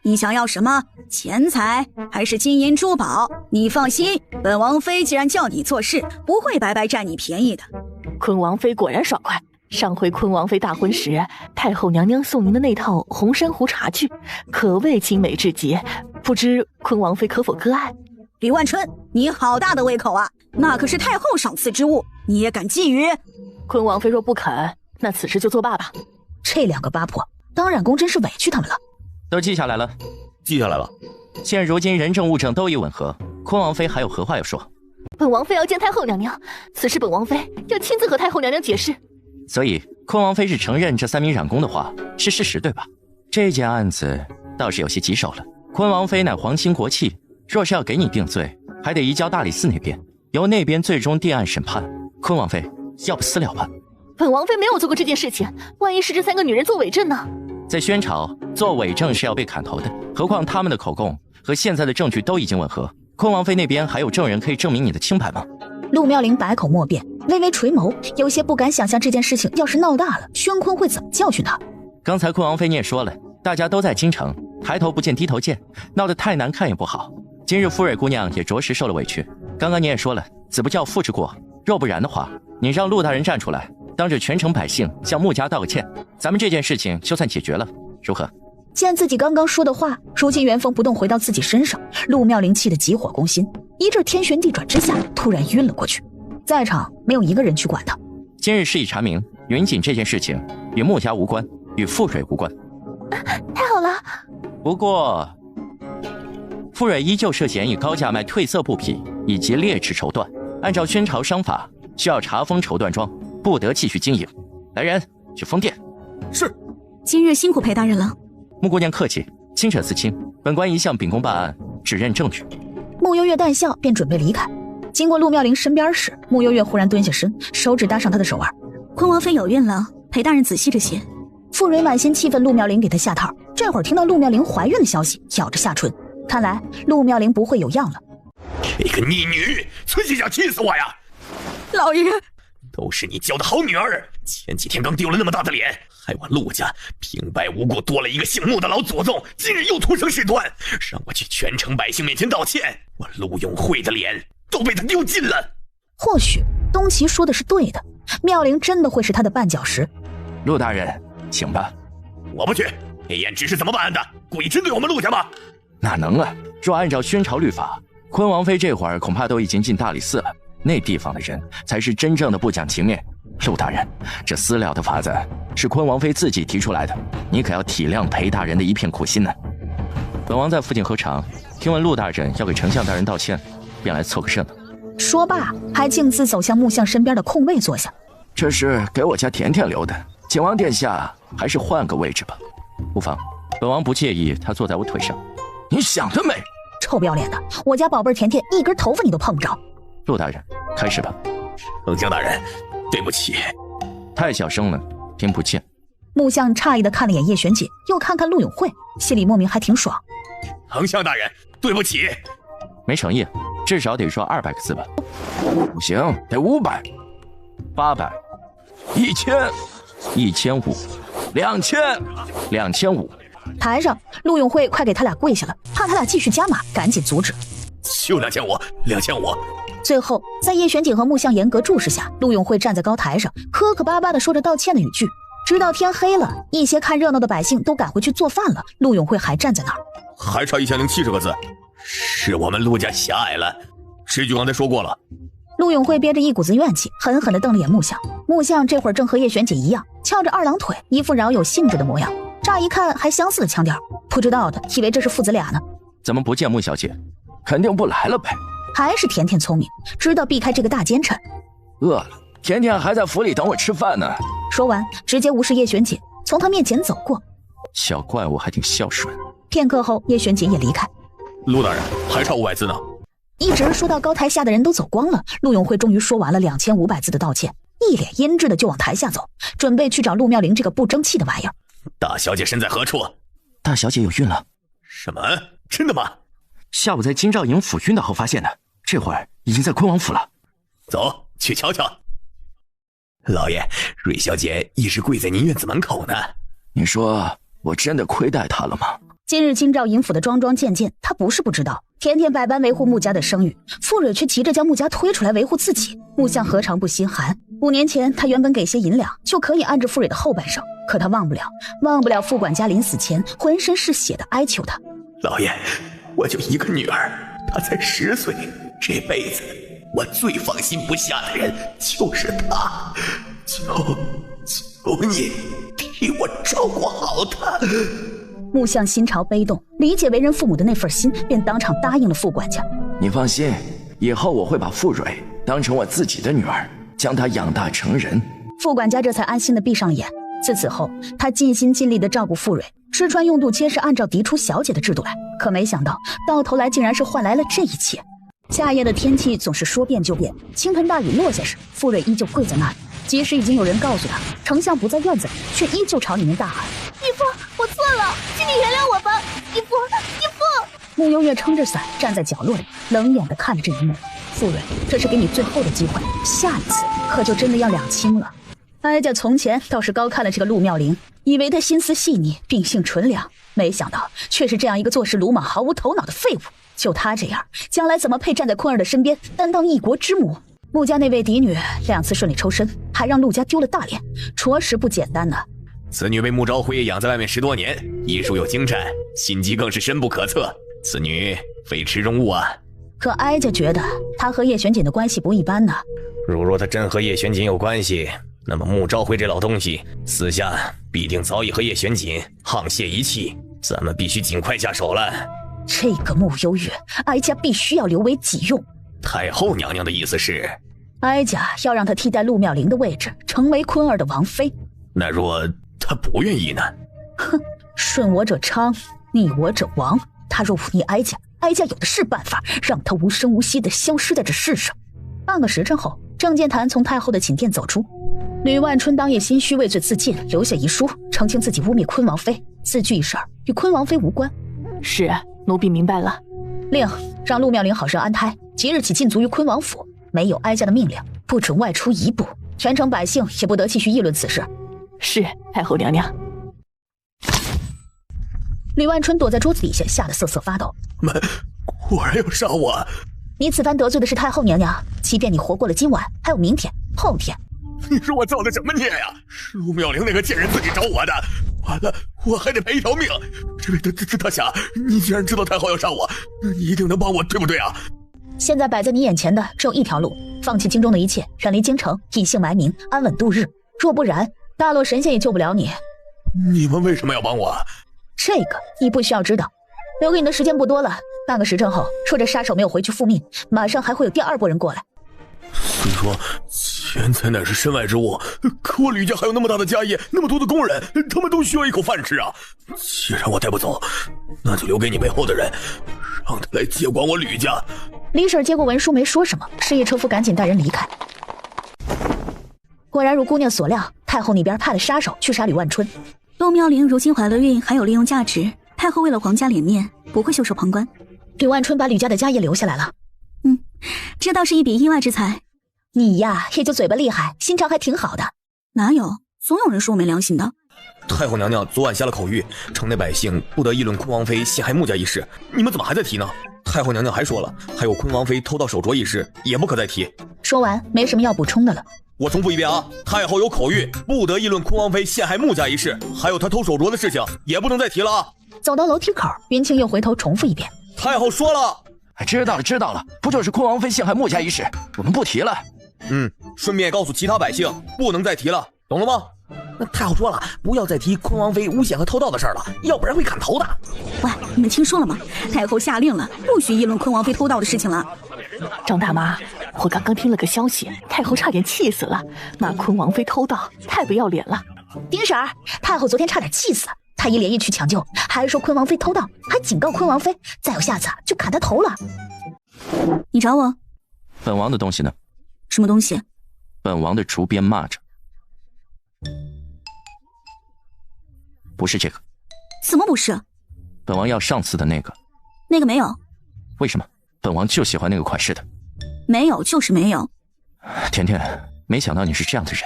你想要什么？钱财还是金银珠宝？你放心，本王妃既然叫你做事，不会白白占你便宜的。坤王妃果然爽快，上回坤王妃大婚时，太后娘娘送您的那套红珊瑚茶具，可谓精美至极，不知坤王妃可否割爱？李万春，你好大的胃口啊！那可是太后赏赐之物，你也敢觊觎？坤王妃若不肯，那此事就作罢吧。这2个八婆，当染公真是委屈他们了。都记下来了。记下来了。现如今人证物证都已吻合，坤王妃还有何话要说？本王妃要见太后娘娘，此事本王妃要亲自和太后娘娘解释。所以坤王妃是承认这3名染工的话是事实，对吧？这件案子倒是有些棘手了。坤王妃乃皇亲国戚，若是要给你定罪，还得移交大理寺那边，由那边最终定案审判。坤王妃要不私了吧？本王妃没有做过这件事情，万一是这3个女人做伪证呢？在宣朝，做伪证是要被砍头的，何况他们的口供和现在的证据都已经吻合。坤王妃那边还有证人可以证明你的清白吗？陆妙龄百口莫辩，微微垂眸，有些不敢想象这件事情要是闹大了，宣坤会怎么教训他。刚才坤王妃你也说了，大家都在京城，抬头不见低头见，闹得太难看也不好。今日傅蕊姑娘也着实受了委屈。刚刚你也说了，子不教父之过，若不然的话，你让陆大人站出来，当着全城百姓向穆家道个歉，咱们这件事情就算解决了，如何？见自己刚刚说的话，如今原封不动回到自己身上，陆妙龄气得急火攻心，一阵天旋地转之下，突然晕了过去。在场没有一个人去管他。今日事已查明，云锦这件事情与穆家无关，与傅蕊无关。太好了。不过傅蕊依旧涉嫌以高价卖褪色布匹以及劣质绸缎，按照宣朝商法，需要查封绸缎庄，不得继续经营。来人，去封店。是。今日辛苦裴大人了。穆姑娘客气，清者自清，本官一向秉公办案，只认证据。穆幽月淡笑，便准备离开。经过陆妙龄身边时，穆幽月忽然蹲下身，手指搭上她的手腕。坤王妃有孕了，裴大人仔细着些。傅蕊满心气愤陆妙龄给她下套，这会儿听到陆妙龄怀孕的消息，咬着下唇，看来陆妙龄不会有样了。这个逆女，崔姐想气死我呀！老爷，都是你教的好女儿，前几天刚丢了那么大的脸，害我陆家平白无故多了一个姓穆的老祖宗，今日又徒生事端，让我去全城百姓面前道歉，我陆永慧的脸都被他丢尽了。或许东岐说的是对的，妙龄真的会是他的绊脚石。陆大人，请吧。我不去。聂燕只是怎么办案的？故意针对我们陆家吗？哪能啊！若按照宣朝律法，坤王妃这会儿恐怕都已经进大理寺了，那地方的人才是真正的不讲情面。陆大人，这私了的法子是坤王妃自己提出来的，你可要体谅裴大人的一片苦心呢。本王在附近喝茶，听闻陆大人要给丞相大人道歉，便来凑个热闹。说罢，还径自走向穆相身边的空位坐下。这是给我家甜甜留的，景王殿下还是换个位置吧。无妨，本王不介意他坐在我腿上。你想得美！臭不要脸的，我家宝贝甜甜一根头发你都碰不着。陆大人，开始吧。丞相大人，对不起。太小声了，听不见。木相诧异的看了眼叶璇姐，又看看陆永慧，心里莫名还挺爽。丞相大人，对不起，没诚意，至少得说200个字吧。不行，得500、800、1000、1500、2000、2500。台上，陆永慧快给他俩跪下了，怕他俩继续加码，赶紧阻止。就2500，2500。最后，在叶璇景和木相严格注视下，陆永慧站在高台上，磕磕巴巴地说着道歉的语句。直到天黑了，一些看热闹的百姓都赶回去做饭了，陆永慧还站在那儿。还差1070个字，是我们陆家狭隘了，这句刚才说过了。陆永慧憋着一股子怨气，狠狠地瞪了眼木相。木相这会儿正和叶璇姐一样，翘着2郎腿，一副饶有兴致的模样，乍一看还相似的腔调，不知道的以为这是父子俩呢。怎么不见穆小姐？肯定不来了呗。还是甜甜聪明，知道避开这个大奸臣。饿了，甜甜还在府里等我吃饭呢。说完，直接无视叶璇姐，从她面前走过。小怪物还挺孝顺。片刻后，叶璇姐也离开。陆大人，还差500字呢。一直说到高台下的人都走光了，陆永慧终于说完了2500字的道歉，一脸阴鸷的就往台下走，准备去找陆妙龄这个不争气的玩意儿。大小姐身在何处？大小姐有孕了。什么？真的吗？下午在金兆营府晕倒后发现的，这会儿已经在昆王府了。走，去瞧瞧。老爷，瑞小姐一直跪在您院子门口呢。你说我真的亏待她了吗？今日金兆尹府的桩桩件件，他不是不知道。甜甜百般维护穆家的声誉，傅蕊却急着将穆家推出来维护自己。穆相何尝不心寒？5年前他原本给些银两就可以安置傅蕊的后半生，可他忘不了傅管家临死前浑身是血的哀求他。老爷，我就一个女儿，她才10岁，这辈子我最放心不下的人就是她，求你替我照顾好她。穆相心潮悲动，理解为人父母的那份心，便当场答应了傅管家。你放心，以后我会把傅蕊当成我自己的女儿，将她养大成人。傅管家这才安心的闭上眼。自此后，他尽心尽力的照顾傅蕊，吃穿用度皆是按照嫡出小姐的制度来。可没想到，到头来竟然是换来了这一切。夏夜的天气总是说变就变，倾盆大雨落下时，傅蕊依旧跪在那里。即使已经有人告诉他丞相不在院子里，却依旧朝里面大喊：义父，我错了，请你原谅我吧，义父，义父。穆幽月撑着伞站在角落里，冷眼地看着这一幕。傅蕊，这是给你最后的机会，下一次可就真的要两清了。哀家从前倒是高看了这个陆妙龄，以为他心思细腻，秉性纯良，没想到却是这样一个做事鲁莽、毫无头脑的废物。就他这样，将来怎么配站在坤儿的身边，担当一国之母？穆家那位嫡女2次顺利抽身，还让陆家丢了大脸，着实不简单呢。此女被穆昭辉养在外面10多年，医术又精湛，心机更是深不可测。此女非池中物啊！可哀家觉得她和叶玄锦的关系不一般呢。如若她真和叶玄锦有关系，那么穆昭辉这老东西私下必定早已和叶玄锦沆瀣一气，咱们必须尽快下手了。这个穆幽月，哀家必须要留为己用。太后娘娘的意思是，哀家要让她替代陆妙龄的位置，成为坤儿的王妃。那若她不愿意呢？哼，顺我者昌，逆我者亡。她若忤逆哀家，哀家有的是办法，让她无声无息地消失在这世上。半个时辰后，郑建坛从太后的寝殿走出。吕万春当夜心虚畏罪自尽，留下遗书，澄清自己污蔑坤王妃，此具一事与坤王妃无关。是，奴婢明白了。令让陆妙龄好生安胎，即日起禁足于坤王府，没有哀家的命令，不准外出1步，全城百姓也不得继续议论此事。是，太后娘娘。吕万春躲在桌子底下，吓得瑟瑟发抖。们果然要杀我！你此番得罪的是太后娘娘，即便你活过了今晚，还有明天、后天。你说我造的什么孽呀？是陆妙龄那个贱人自己找我的，完了我还得赔一条命。这位大侠，你既然知道太后要杀我，那你一定能帮我，对不对啊？现在摆在你眼前的只有一条路，放弃京中的一切，远离京城，隐姓埋名，安稳度日。若不然，大洛神仙也救不了你。你们为什么要帮我？这个你不需要知道，留给你的时间不多了。半个时辰后，若这杀手没有回去复命，马上还会有第2拨人过来。虽说钱财乃是身外之物，可我吕家还有那么大的家业，那么多的工人，他们都需要一口饭吃啊！既然我带不走，那就留给你背后的人，让他来接管我吕家。李婶接过文书没说什么，示意车夫赶紧带人离开。果然如姑娘所料，太后那边派了杀手去杀吕万春。陆妙龄如今怀了孕，还有利用价值，太后为了皇家脸面，不会袖手旁观。吕万春把吕家的家业留下来了。这倒是一笔意外之财。你呀，也就嘴巴厉害，心肠还挺好的。哪有，总有人说我没良心的。太后娘娘昨晚下了口谕，城内百姓不得议论昆王妃陷害穆家一事，你们怎么还在提呢？太后娘娘还说了，还有昆王妃偷盗手镯一事也不可再提。说完，没什么要补充的了。我重复一遍啊，太后有口谕，不得议论昆王妃陷害穆家一事，还有她偷手镯的事情也不能再提了啊。走到楼梯口，云清又回头重复一遍。太后说了。知道了，不就是昆王妃陷害穆家一事，我们不提了。顺便也告诉其他百姓，不能再提了，懂了吗？那太后说了，不要再提昆王妃诬陷和偷盗的事了，要不然会砍头的。喂，你们听说了吗？太后下令了，不许议论昆王妃偷盗的事情了。张大妈，我刚刚听了个消息，太后差点气死了，骂昆王妃偷盗，太不要脸了。丁婶儿，太后昨天差点气死了，太医连夜去抢救，还说昆王妃偷盗，还警告昆王妃，再有下次就砍她头了。你找我？本王的东西呢？什么东西？本王的竹鞭蚂蚱。不是这个。怎么不是？本王要上次的那个。那个没有。为什么？本王就喜欢那个款式的。没有就是没有。甜甜，没想到你是这样的人。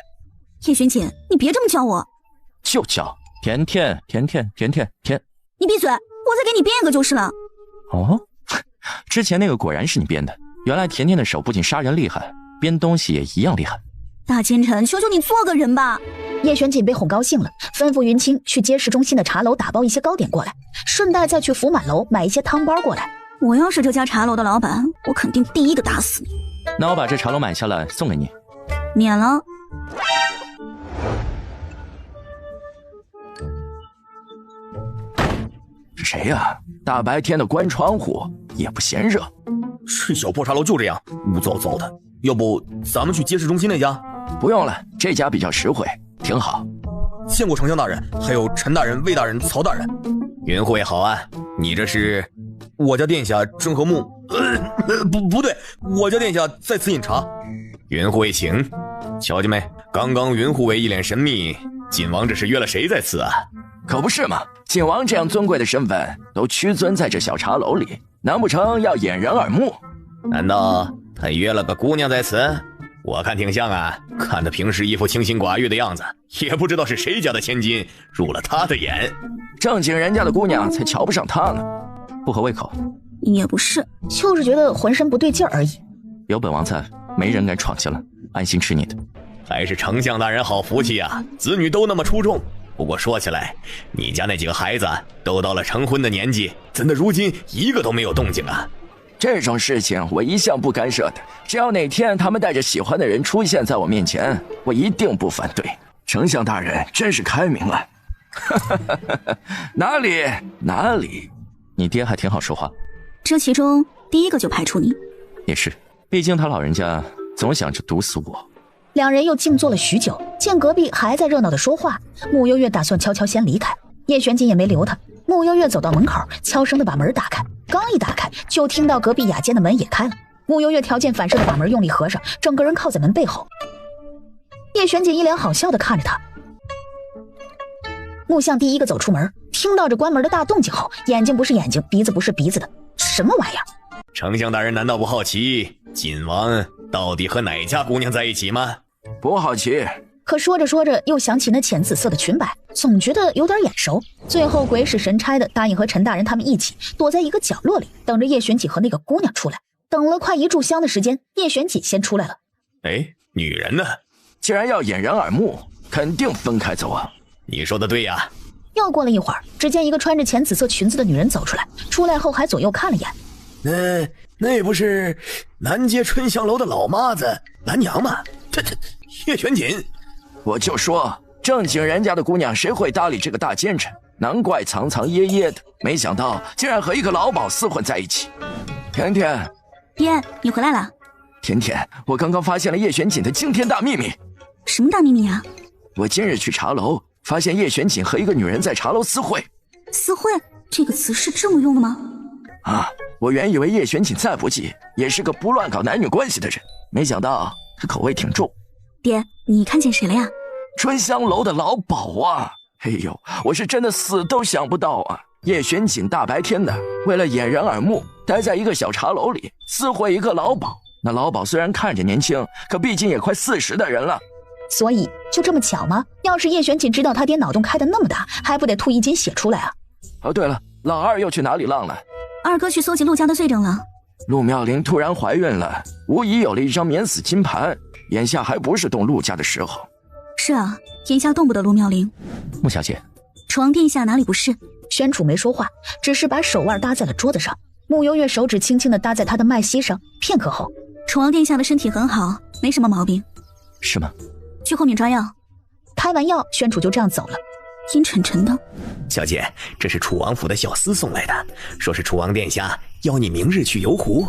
叶璇姐，你别这么叫我。就叫甜甜。你闭嘴，我再给你编一个就是了。哦，之前那个果然是你编的。原来甜甜的手不仅杀人厉害，编东西也一样厉害。大奸臣，求求你做个人吧。叶璇锦被哄高兴了，吩咐云清去街市中心的茶楼打包一些糕点过来，顺带再去福满楼买一些汤包过来。我要是这家茶楼的老板，我肯定第一个打死你。那我把这茶楼买下来送给你。免了。是谁呀？大白天的关窗户也不嫌热。这小破茶楼就这样污糟糟的，要不咱们去街市中心那家？不用了，这家比较实惠，挺好。见过丞相大人，还有陈大人、魏大人、曹大人。云护卫好啊，你这是？我家殿下正和睦。不对，我家殿下在此饮茶。云护卫请。瞧见没？刚刚云护卫一脸神秘，锦王这是约了谁在此啊？可不是嘛，锦王这样尊贵的身份都屈尊在这小茶楼里，难不成要掩人耳目？难道他约了个姑娘在此？我看挺像啊，看他平时一副清心寡欲的样子，也不知道是谁家的千金入了他的眼。正经人家的姑娘才瞧不上他呢。不合胃口？也不是，就是觉得浑身不对劲而已。有本王在，没人敢闯进来，安心吃你的。还是丞相大人好福气啊，子女都那么出众。不过说起来，你家那几个孩子都到了成婚的年纪，怎的如今一个都没有动静啊？这种事情我一向不干涉的，只要哪天他们带着喜欢的人出现在我面前，我一定不反对。丞相大人真是开明了。哪里，你爹还挺好说话。这其中第一个就排除你。也是，毕竟他老人家总想着毒死我。两人又静坐了许久，见隔壁还在热闹的说话，穆悠月打算悄悄先离开。叶玄锦也没留他，穆悠月走到门口，悄声的把门打开。刚一打开，就听到隔壁雅间的门也开了。穆悠月条件反射的把门用力合上，整个人靠在门背后。叶玄锦一脸好笑的看着他。穆相第一个走出门，听到这关门的大动静后，眼睛不是眼睛，鼻子不是鼻子的，什么玩意儿？丞相大人难道不好奇锦王到底和哪家姑娘在一起吗？不好奇。可说着说着又想起那浅紫色的裙摆，总觉得有点眼熟。最后鬼使神差的答应和陈大人他们一起躲在一个角落里，等着叶玄锦和那个姑娘出来。等了快1炷香的时间，叶玄锦先出来了。哎，女人呢？既然要掩人耳目，肯定分开走啊。你说的对呀。又过了一会儿，只见一个穿着浅紫色裙子的女人走出来，出来后还左右看了眼。那不是南街春香楼的老妈子兰娘吗？这叶玄锦。我就说正经人家的姑娘谁会搭理这个大奸臣，难怪藏藏掖掖的，没想到竟然和一个老鸨厮混在一起。甜甜，爹，你回来了。甜甜，我刚刚发现了叶玄锦的惊天大秘密。什么大秘密啊？我今日去茶楼，发现叶玄锦和一个女人在茶楼私会。私会这个词是这么用的吗？啊，我原以为叶玄锦再不济也是个不乱搞男女关系的人，没想到他口味挺重。爹，你看见谁了呀？春香楼的老鸨啊！哎呦，我是真的死都想不到啊！叶玄景大白天的，为了掩人耳目，待在一个小茶楼里私会一个老鸨。那老鸨虽然看着年轻，可毕竟也快40的人了。所以就这么巧吗？要是叶玄景知道他爹脑洞开得那么大，还不得吐一斤血出来啊？哦，对了，老二又去哪里浪了？二哥去搜集陆家的罪证了。陆妙龄突然怀孕了，无疑有了一张免死金盘，眼下还不是动陆家的时候。是啊，眼下动不得陆妙龄。穆小姐，楚王殿下哪里不是？宣楚没说话，只是把手腕搭在了桌子上。穆幽月手指轻轻地搭在他的脉息上，片刻后，楚王殿下的身体很好，没什么毛病。是吗？去后面抓药。开完药，宣楚就这样走了。阴沉沉的。小姐，这是楚王府的小厮送来的，说是楚王殿下邀你明日去游湖。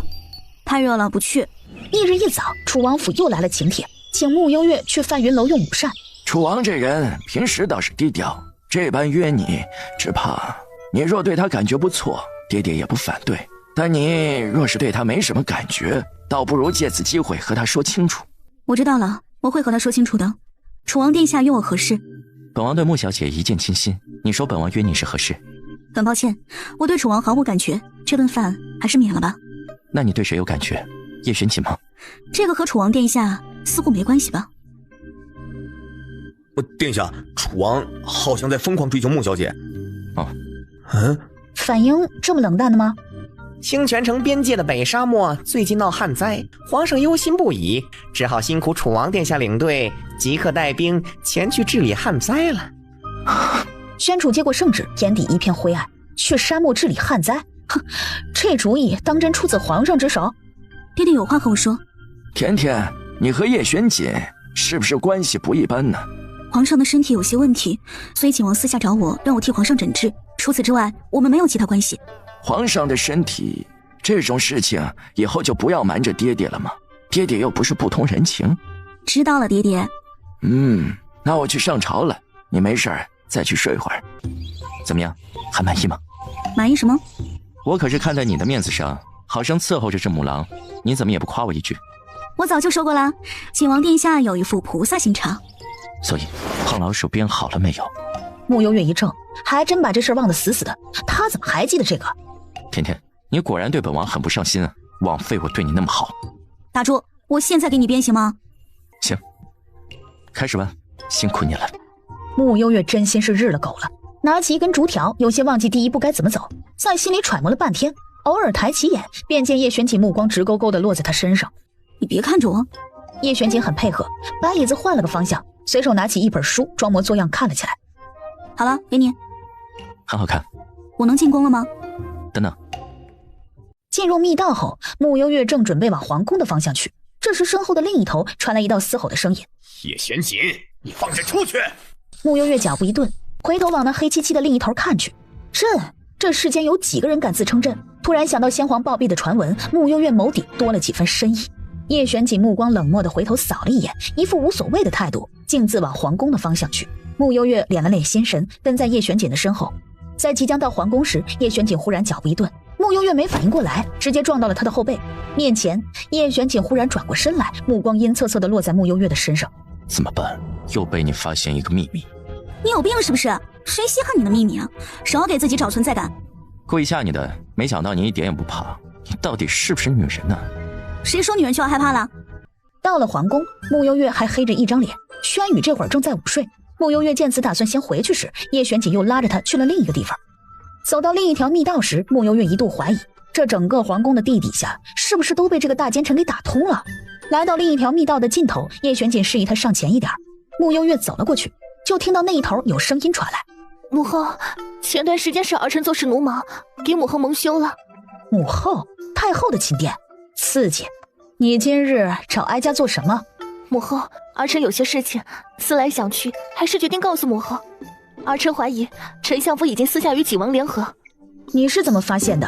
太热了，不去。翌日一早，楚王府又来了请帖，请穆幽月去范云楼用午膳。楚王这人平时倒是低调，这般约你，只怕你若对他感觉不错，爹爹也不反对。但你若是对他没什么感觉，倒不如借此机会和他说清楚。我知道了，我会和他说清楚的。楚王殿下约我何事？本王对穆小姐一见倾心，你说本王约你是何事？很抱歉，我对楚王毫无感觉，这顿饭还是免了吧。那你对谁有感觉？叶玄景吗？这个和楚王殿下似乎没关系吧？殿下，楚王好像在疯狂追求穆小姐。哦，反应这么冷淡的吗？清泉城边界的北沙漠最近闹旱灾，皇上忧心不已，只好辛苦楚王殿下领队，即刻带兵前去治理旱灾了。宣楚接过圣旨，眼底一片灰暗。去沙漠治理旱灾？哼，这主意当真出自皇上之手？爹爹有话和我说。甜甜，你和叶玄锦是不是关系不一般呢？皇上的身体有些问题，所以景王私下找我，让我替皇上诊治。除此之外，我们没有其他关系。皇上的身体这种事情，以后就不要瞒着爹爹了吗？爹爹又不是不通人情。知道了，爹爹。那我去上朝了，你没事再去睡会儿。怎么样，还满意吗？满意什么？我可是看在你的面子上，好生伺候着这母狼，你怎么也不夸我一句？我早就说过了，景王殿下有一副菩萨心肠。所以胖老鼠编好了没有？穆幽月一怔，还真把这事忘得死死的。他怎么还记得这个？甜甜，你果然对本王很不上心啊！枉费我对你那么好。打住！我现在给你编行吗？行，开始吧，辛苦你了。穆幽月真心是日了狗了，拿起一根竹条，有些忘记第一步该怎么走，在心里揣摩了半天，偶尔抬起眼，便见叶玄景目光直勾勾地落在他身上。你别看着我。叶玄景很配合，把椅子换了个方向，随手拿起一本书，装模作样看了起来。好了，给你。很好看。我能进宫了吗？等等。进入密道后，穆幽月正准备往皇宫的方向去，这时身后的另一头传来一道嘶吼的声音：叶玄锦，你放下出去！穆幽月脚步一顿，回头往那黑漆漆的另一头看去。这世间有几个人敢自称朕？突然想到先皇暴毙的传闻，穆幽月眸底多了几分深意。叶玄景目光冷漠地回头扫了一眼，一副无所谓的态度，径自往皇宫的方向去。穆幽月敛了敛心神，跟在叶玄景的身后。在即将到皇宫时，叶玄景忽然脚步一顿，穆幽月没反应过来，直接撞到了他的后背。面前，叶玄景忽然转过身来，目光阴恻恻地落在穆幽月的身上。怎么办？又被你发现一个秘密。你有病是不是？谁稀罕你的秘密啊？少给自己找存在感。故意吓你的，没想到你一点也不怕。你到底是不是女人呢？谁说女人就要害怕了？到了皇宫，穆幽月还黑着一张脸，轩宇这会儿正在午睡。穆幽月见此打算先回去时，叶玄景又拉着他去了另一个地方。走到另一条密道时，穆幽月一度怀疑，这整个皇宫的地底下是不是都被这个大奸臣给打通了？来到另一条密道的尽头，叶玄景示意他上前一点。穆幽月走了过去，就听到那一头有声音传来：母后，前段时间是儿臣做事鲁莽，给母后蒙羞了。母后？太后的亲殿？刺激！你今日找哀家做什么？母后，儿臣有些事情，思来想去，还是决定告诉母后。儿臣怀疑丞相府已经私下与景王联合。你是怎么发现的？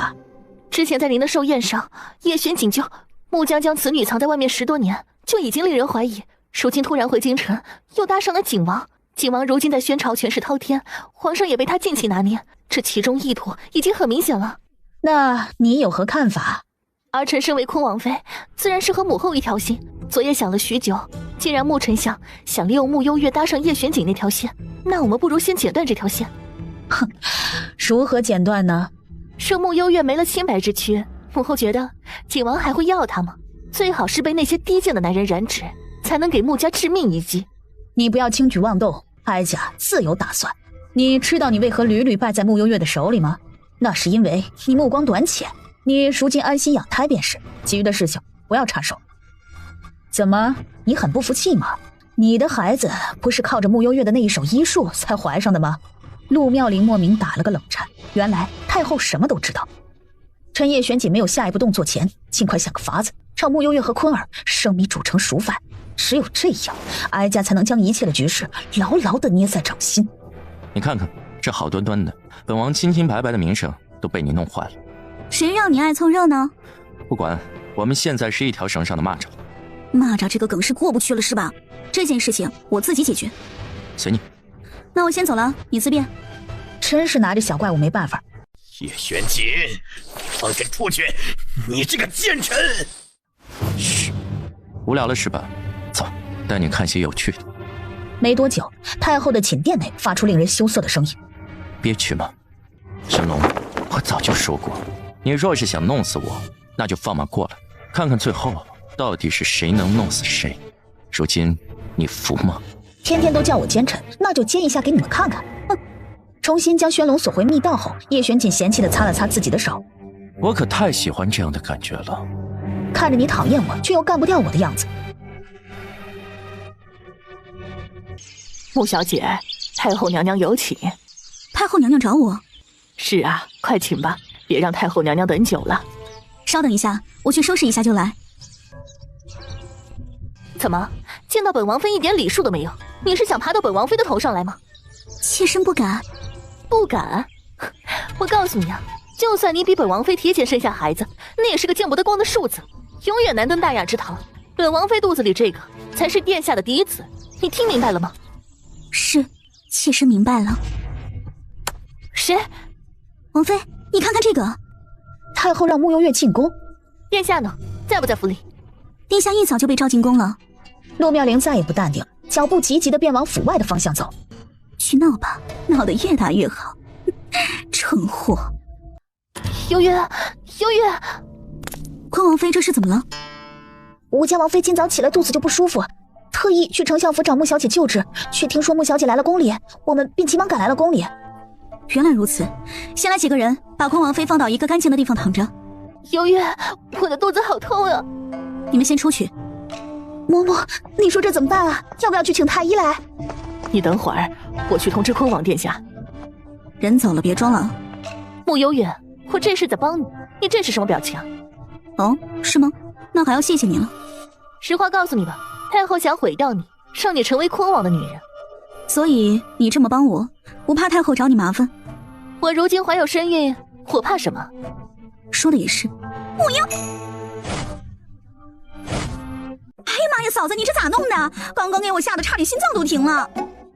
之前在您的寿宴上，叶玄景就穆将将此女藏在外面10多年，就已经令人怀疑。如今突然回京城，又搭上了景王。景王如今在宣朝权势滔天，皇上也被他尽情拿捏，这其中意图已经很明显了。那你有何看法？儿臣身为坤王妃，自然是和母后一条心。昨夜想了许久，既然穆丞相想利用穆幽月搭上叶玄景那条线，那我们不如先剪断这条线。哼，如何剪断呢？说穆幽月没了清白之躯，母后觉得景王还会要她吗？最好是被那些低贱的男人染指，才能给穆家致命一击。你不要轻举妄动，哀家自有打算。你知道你为何屡屡败在穆幽月的手里吗？那是因为你目光短浅，你如今安心养胎便是，其余的事情不要插手。怎么，你很不服气吗？你的孩子不是靠着穆幽月的那一手医术才怀上的吗？陆妙龄莫名打了个冷颤，原来太后什么都知道。趁叶玄景没有下一步动作前，尽快想个法子，让穆幽月和坤儿生米煮成熟饭。只有这样，哀家才能将一切的局势牢牢地捏在掌心。你看看，这好端端的，本王清清白白的名声都被你弄坏了。谁让你爱凑热闹？不管，我们现在是一条绳上的蚂蚱。蚂蚱这个梗是过不去了是吧？这件事情我自己解决。随你。那我先走了，你自便。真是拿着小怪物没办法。叶玄景，放朕出去！你这个奸臣！嘘，无聊了是吧？走，带你看些有趣的。没多久，太后的寝殿内发出令人羞涩的声音。憋屈吗？神龙，我早就说过，你若是想弄死我，那就放马过来，看看最后到底是谁能弄死谁。如今你服吗？天天都叫我奸臣，那就奸一下给你们看看。哼！重新将轩龙锁回密道后，叶玄景嫌弃地擦了擦自己的手。我可太喜欢这样的感觉了。看着你讨厌我却又干不掉我的样子。穆小姐，太后娘娘有请。太后娘娘找我？是啊，快请吧，别让太后娘娘等久了。稍等一下，我去收拾一下就来。怎么，见到本王妃一点礼数都没有？你是想爬到本王妃的头上来吗？妾身不敢。不敢？我告诉你啊，就算你比本王妃提前生下孩子，那也是个见不得光的庶子，永远难登大雅之堂。本王妃肚子里这个才是殿下的嫡子，你听明白了吗？是，妾身明白了。谁？王妃，你看看这个。太后让穆幽月进宫。殿下呢？在不在府里？殿下一早就被召进宫了。陆妙龄再也不淡定，脚步急急地便往府外的方向走。去闹吧，闹得越大越好。蠢货！幽月，幽月，坤王妃这是怎么了？吴家王妃今早起来肚子就不舒服，特意去丞相府找穆小姐救治，却听说穆小姐来了宫里，我们便急忙赶来了宫里。原来如此，先来几个人把坤王妃放到一个干净的地方躺着。幽月，我的肚子好痛啊！你们先出去。嬷嬷，你说这怎么办啊？要不要去请太医来？你等会儿，我去通知坤王殿下。人走了，别装了。穆幽月，我这是在帮你，你这是什么表情啊？哦，是吗？那还要谢谢你了。实话告诉你吧，太后想毁掉你，让你成为坤王的女人。所以你这么帮我，不怕太后找你麻烦？我如今怀有身孕，我怕什么？说的也是。穆幽！哎呀妈呀，嫂子，你这咋弄的？刚刚给我吓得差点心脏都停了。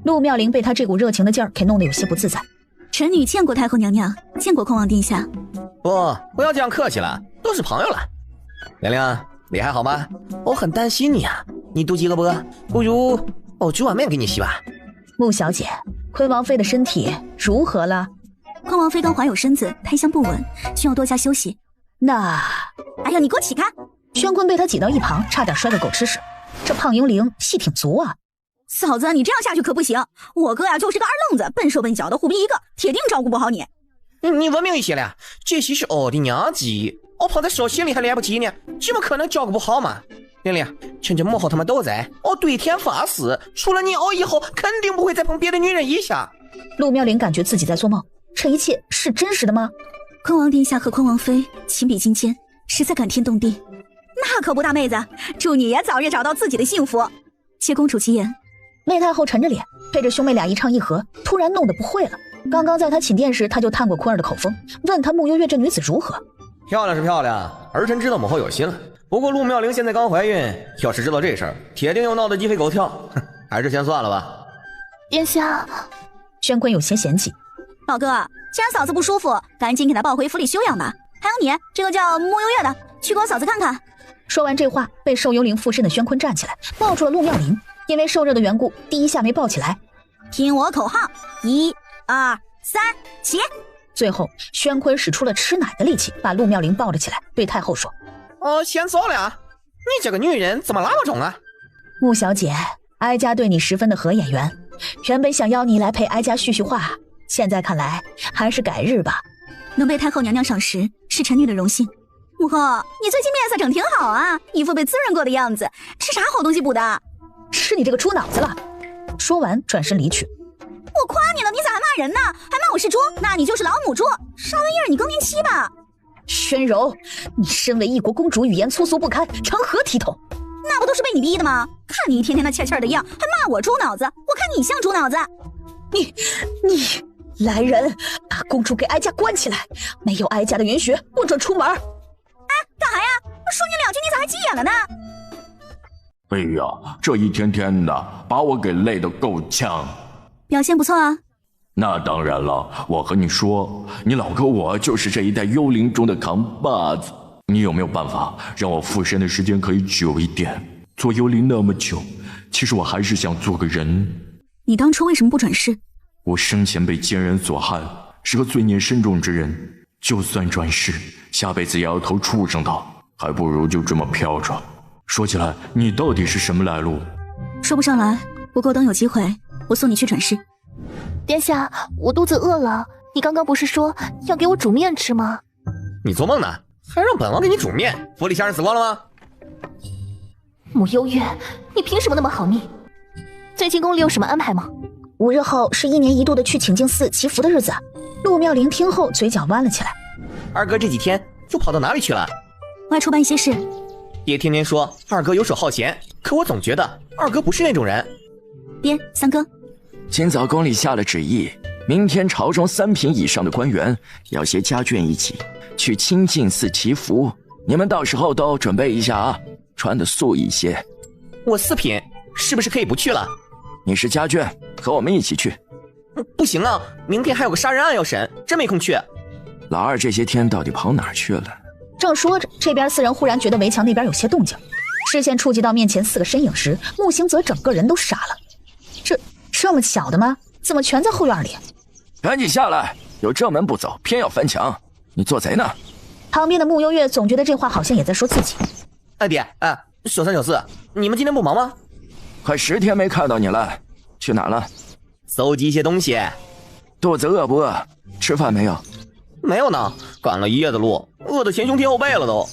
陆妙龄被他这股热情的劲儿给弄得有些不自在。臣女见过太后娘娘，见过坤王殿下。不要这样客气了，都是朋友了。玲玲，你还好吗？我很担心你啊，你肚脐饿不饿？不如我煮碗面给你洗吧。穆小姐，坤王妃的身体如何了？坤王妃刚怀有身子，胎香不稳，需要多加休息。那……哎呀，你给我起开！宣坤被他挤到一旁，差点摔个狗吃屎。这胖幽灵戏挺足啊。嫂子，你这样下去可不行。我哥呀就是个二愣子，笨手笨脚的虎逼一个，铁定照顾不好你。你文明一些了，这戏是我的娘鸡，我跑在手心里还来不及呢，怎么可能照顾不好嘛？玲玲，趁着母后他们都在，我对天发誓，除了你，我以后肯定不会再碰别的女人一下。陆妙龄感觉自己在做梦，这一切是真实的吗？坤王殿下和坤王妃情比金坚，实在感天动地。那可不，大妹子，祝你也早日找到自己的幸福。谢公主吉言。媚太后沉着脸，被这兄妹俩一唱一和，突然弄得不会了。刚刚在他寝殿时，他就探过坤儿的口风，问他穆幽月这女子如何。漂亮是漂亮，儿臣知道母后有心了。不过陆妙龄现在刚怀孕，要是知道这事儿，铁定又闹得鸡飞狗跳。还是先算了吧。殿下，宣坤有些嫌弃。老哥，既然嫂子不舒服，赶紧给她抱回府里休养吧。还有你，这个叫穆幽月的，去给我嫂子看看。说完这话，被受幽灵附身的宣坤站起来，抱住了陆妙龄。因为受热的缘故，第一下没抱起来。听我口号，1、2、3，起！最后，宣坤使出了吃奶的力气，把陆妙龄抱了起来，对太后说：“先走了，你这个女人怎么那么重啊？”穆小姐，哀家对你十分的合眼缘，原本想邀你来陪哀家叙叙话，现在看来还是改日吧。能被太后娘娘赏识，是臣女的荣幸。母后，你最近面色整挺好啊，一副被滋润过的样子，吃啥好东西补的？吃你这个猪脑子了！说完转身离去。我夸你了，你咋还骂人呢？还骂我是猪？那你就是老母猪。啥玩意儿？你更年期吧？宣柔，你身为一国公主，语言粗俗不堪，成何体统？那不都是被你逼的吗？看你一天天那欠欠的样，还骂我猪脑子，我看你像猪脑子。你来人，把公主给哀家关起来，没有哀家的允许，不准出门。哎，干啥呀？说你2句，你咋还急眼了呢？哎呀，这一天天的，把我给累得够呛。表现不错啊。那当然了，我和你说，你老哥我就是这一代幽灵中的扛把子。你有没有办法让我附身的时间可以久一点？做幽灵那么久，其实我还是想做个人。你当初为什么不转世？我生前被奸人所害，是个罪孽深重之人，就算转世，下辈子也要投畜生道，还不如就这么飘着。说起来，你到底是什么来路？说不上来，不过等有机会，我送你去转世。殿下，我肚子饿了，你刚刚不是说要给我煮面吃吗？你做梦呢？还让本王给你煮面？府里下人死光了吗？穆幽月，你凭什么那么好命？最近宫里有什么安排吗？5日后是1年1度的去清净寺祈福的日子。陆妙龄听后嘴角弯了起来。二哥这几天又跑到哪里去了？外出办一些事。爹天天说二哥游手好闲，可我总觉得二哥不是那种人。爹，三哥，今早宫里下了旨意，明天朝中3品以上的官员要携家眷一起去清净寺祈福，你们到时候都准备一下啊，穿得素一些。我4品是不是可以不去了？你是家眷，和我们一起去。不行啊，明天还有个杀人案要审，真没空去。老二这些天到底跑哪儿去了？正说着，这边4人忽然觉得围墙那边有些动静，视线触及到面前4个身影时，穆行泽整个人都傻了。这么巧的吗？怎么全在后院里？赶紧下来！有正门不走，偏要翻墙，你做贼呢？旁边的穆幽月总觉得这话好像也在说自己。爹，小3小4，你们今天不忙吗？快10天没看到你了，去哪了？搜集一些东西。肚子饿不饿？吃饭没有？没有呢，赶了1夜的路，饿得前胸贴后背了都。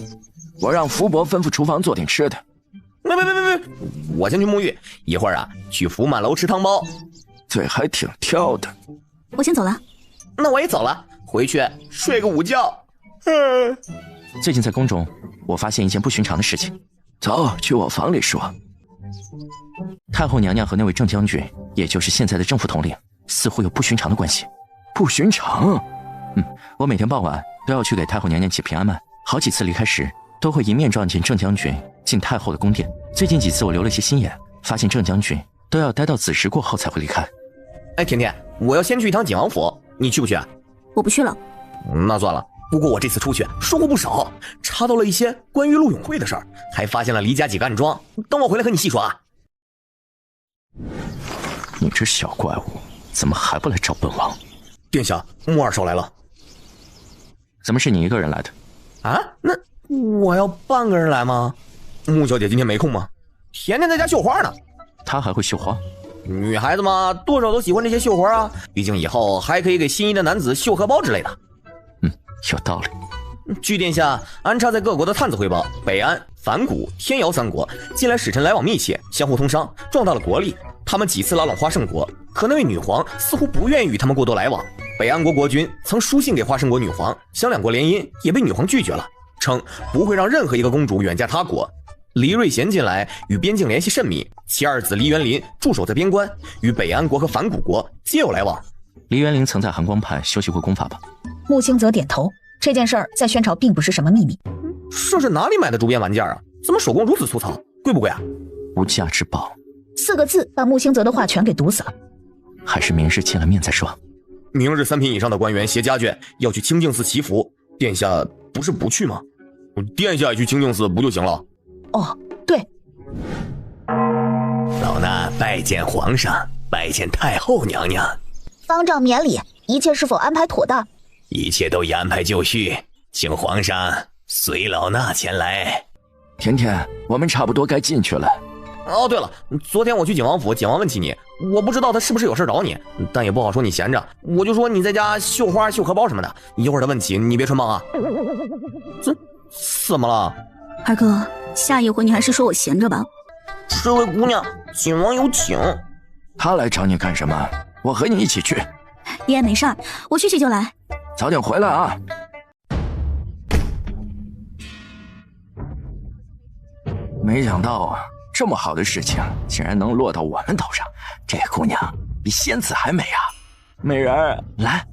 我让福伯吩咐厨房做点吃的。没，我先去沐浴，一会儿去福满楼吃汤包。嘴还挺挑的。我先走了。那我也走了，回去睡个午觉。最近在宫中，我发现一件不寻常的事情。走，去我房里说。太后娘娘和那位郑将军，也就是现在的正副统领，似乎有不寻常的关系。不寻常？我每天傍晚都要去给太后娘娘启平安曼，好几次离开时都会迎面撞见郑将军进太后的宫殿。最近几次我留了些心眼，发现郑将军都要待到子时过后才会离开。甜甜，我要先去一趟景王府，你去不去？我不去了。那算了，不过我这次出去收获不少，查到了一些关于陆永会的事儿，还发现了离家几个暗桩，等我回来和你细说啊。你这小怪物，怎么还不来找本王？殿下，穆二少来了。怎么是你一个人来的？那我要半个人来吗？穆小姐今天没空吗？甜甜在家绣花呢。她还会绣花？女孩子嘛，多少都喜欢这些绣花啊，毕竟以后还可以给心仪的男子绣荷包之类的。有道理。据殿下安插在各国的探子汇报，北安、反谷、天瑶3国近来使臣来往密切，相互通商，壮大了国力。他们几次拉拢花圣国，可那位女皇似乎不愿意与他们过多来往。北安国国君曾书信给花圣国女皇，想2国联姻，也被女皇拒绝了，称不会让任何一个公主远嫁他国。黎瑞贤近来与边境联系甚密，其2子黎元林驻守在边关，与北安国和反谷国皆有来往。黎元林曾在寒光派修习过功法吧？穆星泽点头，这件事儿在宣朝并不是什么秘密。这是哪里买的竹编玩件啊？怎么手工如此粗糙？贵不贵啊？无价之宝4个字把穆星泽的话全给堵死了。还是明日见了面再说。明日3品以上的官员携家眷要去清净寺祈福，殿下不是不去吗？殿下也去清净寺不就行了？哦，对。老衲拜见皇上，拜见太后娘娘。方丈免礼，一切是否安排妥当？一切都已安排就绪，请皇上随老衲前来。甜甜，我们差不多该进去了。哦，对了，昨天我去景王府，景王问起你，我不知道他是不是有事找你，但也不好说你闲着，我就说你在家绣花、绣荷包什么的。一会儿他问起，你别穿帮啊。这怎么了？二哥，下一回你还是说我闲着吧。这位姑娘，景王有请。他来找你干什么？我和你一起去。爷没事儿，我去就来。早点回来啊。没想到啊，这么好的事情竟然能落到我们头上，这姑娘比仙子还美啊！美人儿，来，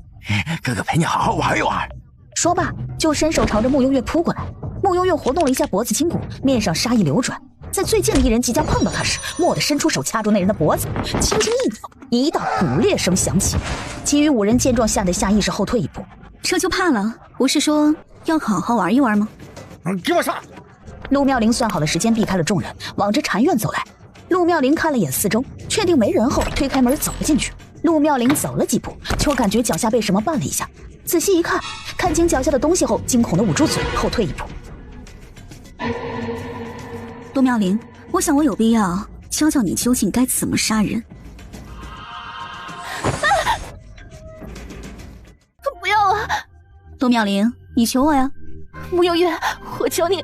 哥哥陪你好好玩一玩。说罢，就伸手朝着穆幽月扑过来。穆幽月活动了一下脖子筋骨，面上杀意流转。在最近的一人即将碰到他时，蓦地伸出手掐住那人的脖子，轻轻一扭，一道骨裂声响起。其余5人见状，吓得下意识后退一步。这就怕了？不是说要好好玩一玩吗？给我上！陆妙龄算好了时间，避开了众人，往着禅院走来。陆妙龄看了眼四周，确定没人后，推开门走了进去。陆妙龄走了几步，就感觉脚下被什么绊了一下，仔细一看，看清脚下的东西后，惊恐的捂住嘴，后退一步。陆妙龄，我想我有必要教教你究竟该怎么杀人。不要啊！陆妙龄，你求我呀！穆幽月，我求你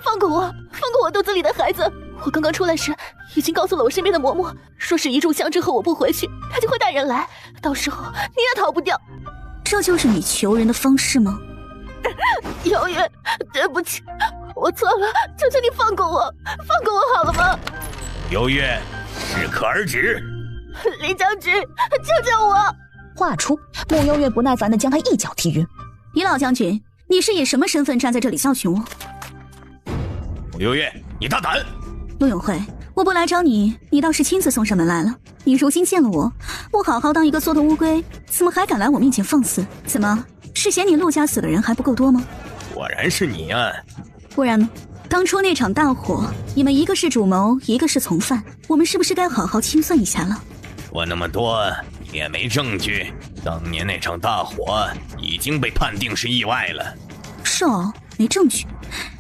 放过我，放过我肚子里的孩子。我刚刚出来时，已经告诉了我身边的嬷嬷，说是一炷香之后我不回去，她就会带人来，到时候你也逃不掉。这就是你求人的方式吗？幽月，对不起，我错了，求求你放过我，放过我好了吗？幽月，适可而止。李将军，救救我！话出，穆幽月不耐烦地将他一脚踢晕。李老将军，你是以什么身份站在这里教训我？幽月，你大胆！陆永慧，我不来找你，你倒是亲自送上门来了。你如今见了我，不好好当一个缩头乌龟，怎么还敢来我面前放肆？怎么，是嫌你陆家死的人还不够多吗？果然是你啊！不然呢？当初那场大火，你们一个是主谋，一个是从犯，我们是不是该好好清算一下了？说那么多也没证据，当年那场大火已经被判定是意外了。是哦，没证据，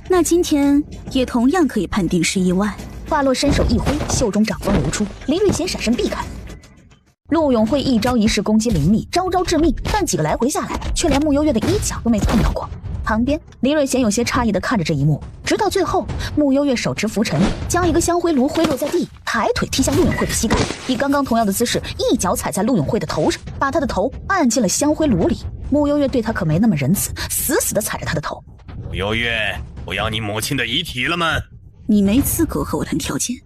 那今天也同样可以判定是意外。话落，伸手一挥，袖中掌风流出，林瑞贤闪身避开。陆永慧一招一式攻击灵密，招招致命，但几个来回下来，却连穆幽月的衣角都没碰到过。旁边，林瑞贤有些诧异地看着这一幕，直到最后，穆幽月手持拂尘，将一个香灰炉挥落在地，抬腿踢向陆永慧的膝盖，以刚刚同样的姿势，一脚踩在陆永慧的头上，把他的头按进了香灰炉里。穆幽月对他可没那么仁慈，死死地踩着他的头。幽月，不要你母亲的遗体了吗？你没资格和我谈条件。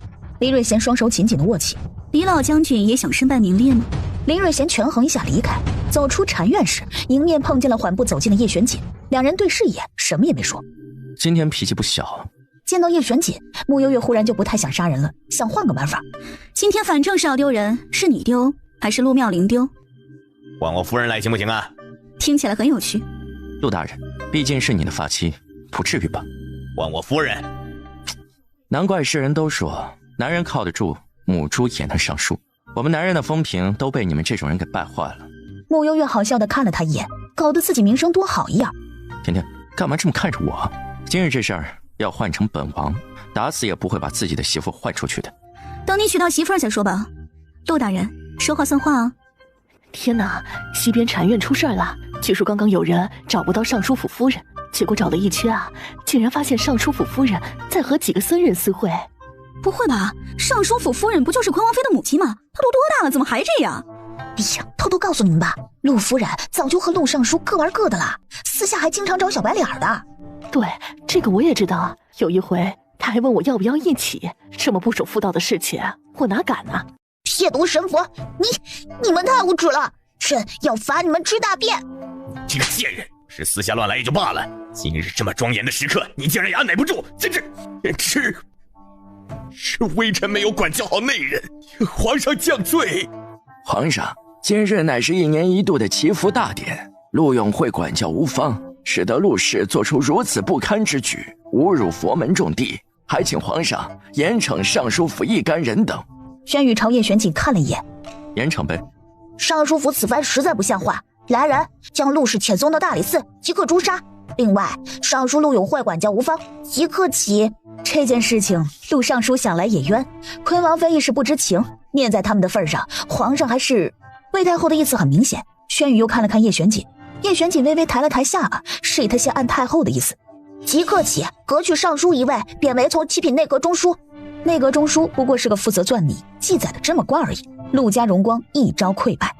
林瑞贤双手紧紧地握起。李老将军也想身败名裂吗？林瑞贤权衡一下离开，走出禅院时，迎面碰见了缓步走近的叶玄锦，两人对视一眼，什么也没说。今天脾气不小。见到叶玄锦，穆幽月忽然就不太想杀人了，想换个玩法。今天反正是要丢人，是你丢还是陆妙龄丢？换我夫人来行不行啊？听起来很有趣。陆大人，毕竟是你的发妻，不至于吧？换我夫人。难怪世人都说男人靠得住，母猪也能上树。我们男人的风评都被你们这种人给败坏了。穆幽月好笑地看了他一眼，搞得自己名声多好一样。甜甜，干嘛这么看着我？今日这事儿要换成本王，打死也不会把自己的媳妇换出去的。等你娶到媳妇儿再说吧。陆大人，说话算话啊！天哪，西边禅院出事儿了，据说刚刚有人找不到尚书府夫人，结果找了一圈啊，竟然发现尚书府夫人在和几个僧人私会。不会吧？尚书府夫人不就是昆王妃的母亲吗？她都多大了，怎么还这样？哎呀，偷偷告诉你们吧，陆夫人早就和陆尚书各玩各的了，私下还经常找小白脸的。对，这个我也知道。有一回他还问我要不要一起，这么不守妇道的事情，我哪敢啊！亵渎神佛，你们太无耻了！朕要罚你们吃大便！这个贱人，是私下乱来也就罢了，今日这么庄严的时刻，你竟然也按捺不住，真是微臣没有管教好内人，皇上降罪。皇上，今日乃是1年1度的祈福大典，陆永慧管教无方，使得陆氏做出如此不堪之举，侮辱佛门重地，还请皇上严惩尚书府一干人等。轩宇朝叶玄锦看了一眼，严惩呗。尚书府此番实在不像话，来人，将陆氏遣送到大理寺，即刻诛杀。另外，尚书陆永会管教无方，即刻起。这件事情，陆尚书想来也冤，坤王妃一时不知情，念在他们的份上，皇上还是……魏太后的意思很明显。轩宇又看了看叶玄锦，叶玄锦微微抬了抬下巴，示意他先按太后的意思。即刻起，革去尚书一位，贬为从七品内阁中书。内阁中书不过是个负责纂拟记载的芝麻官而已，陆家荣光一朝溃败。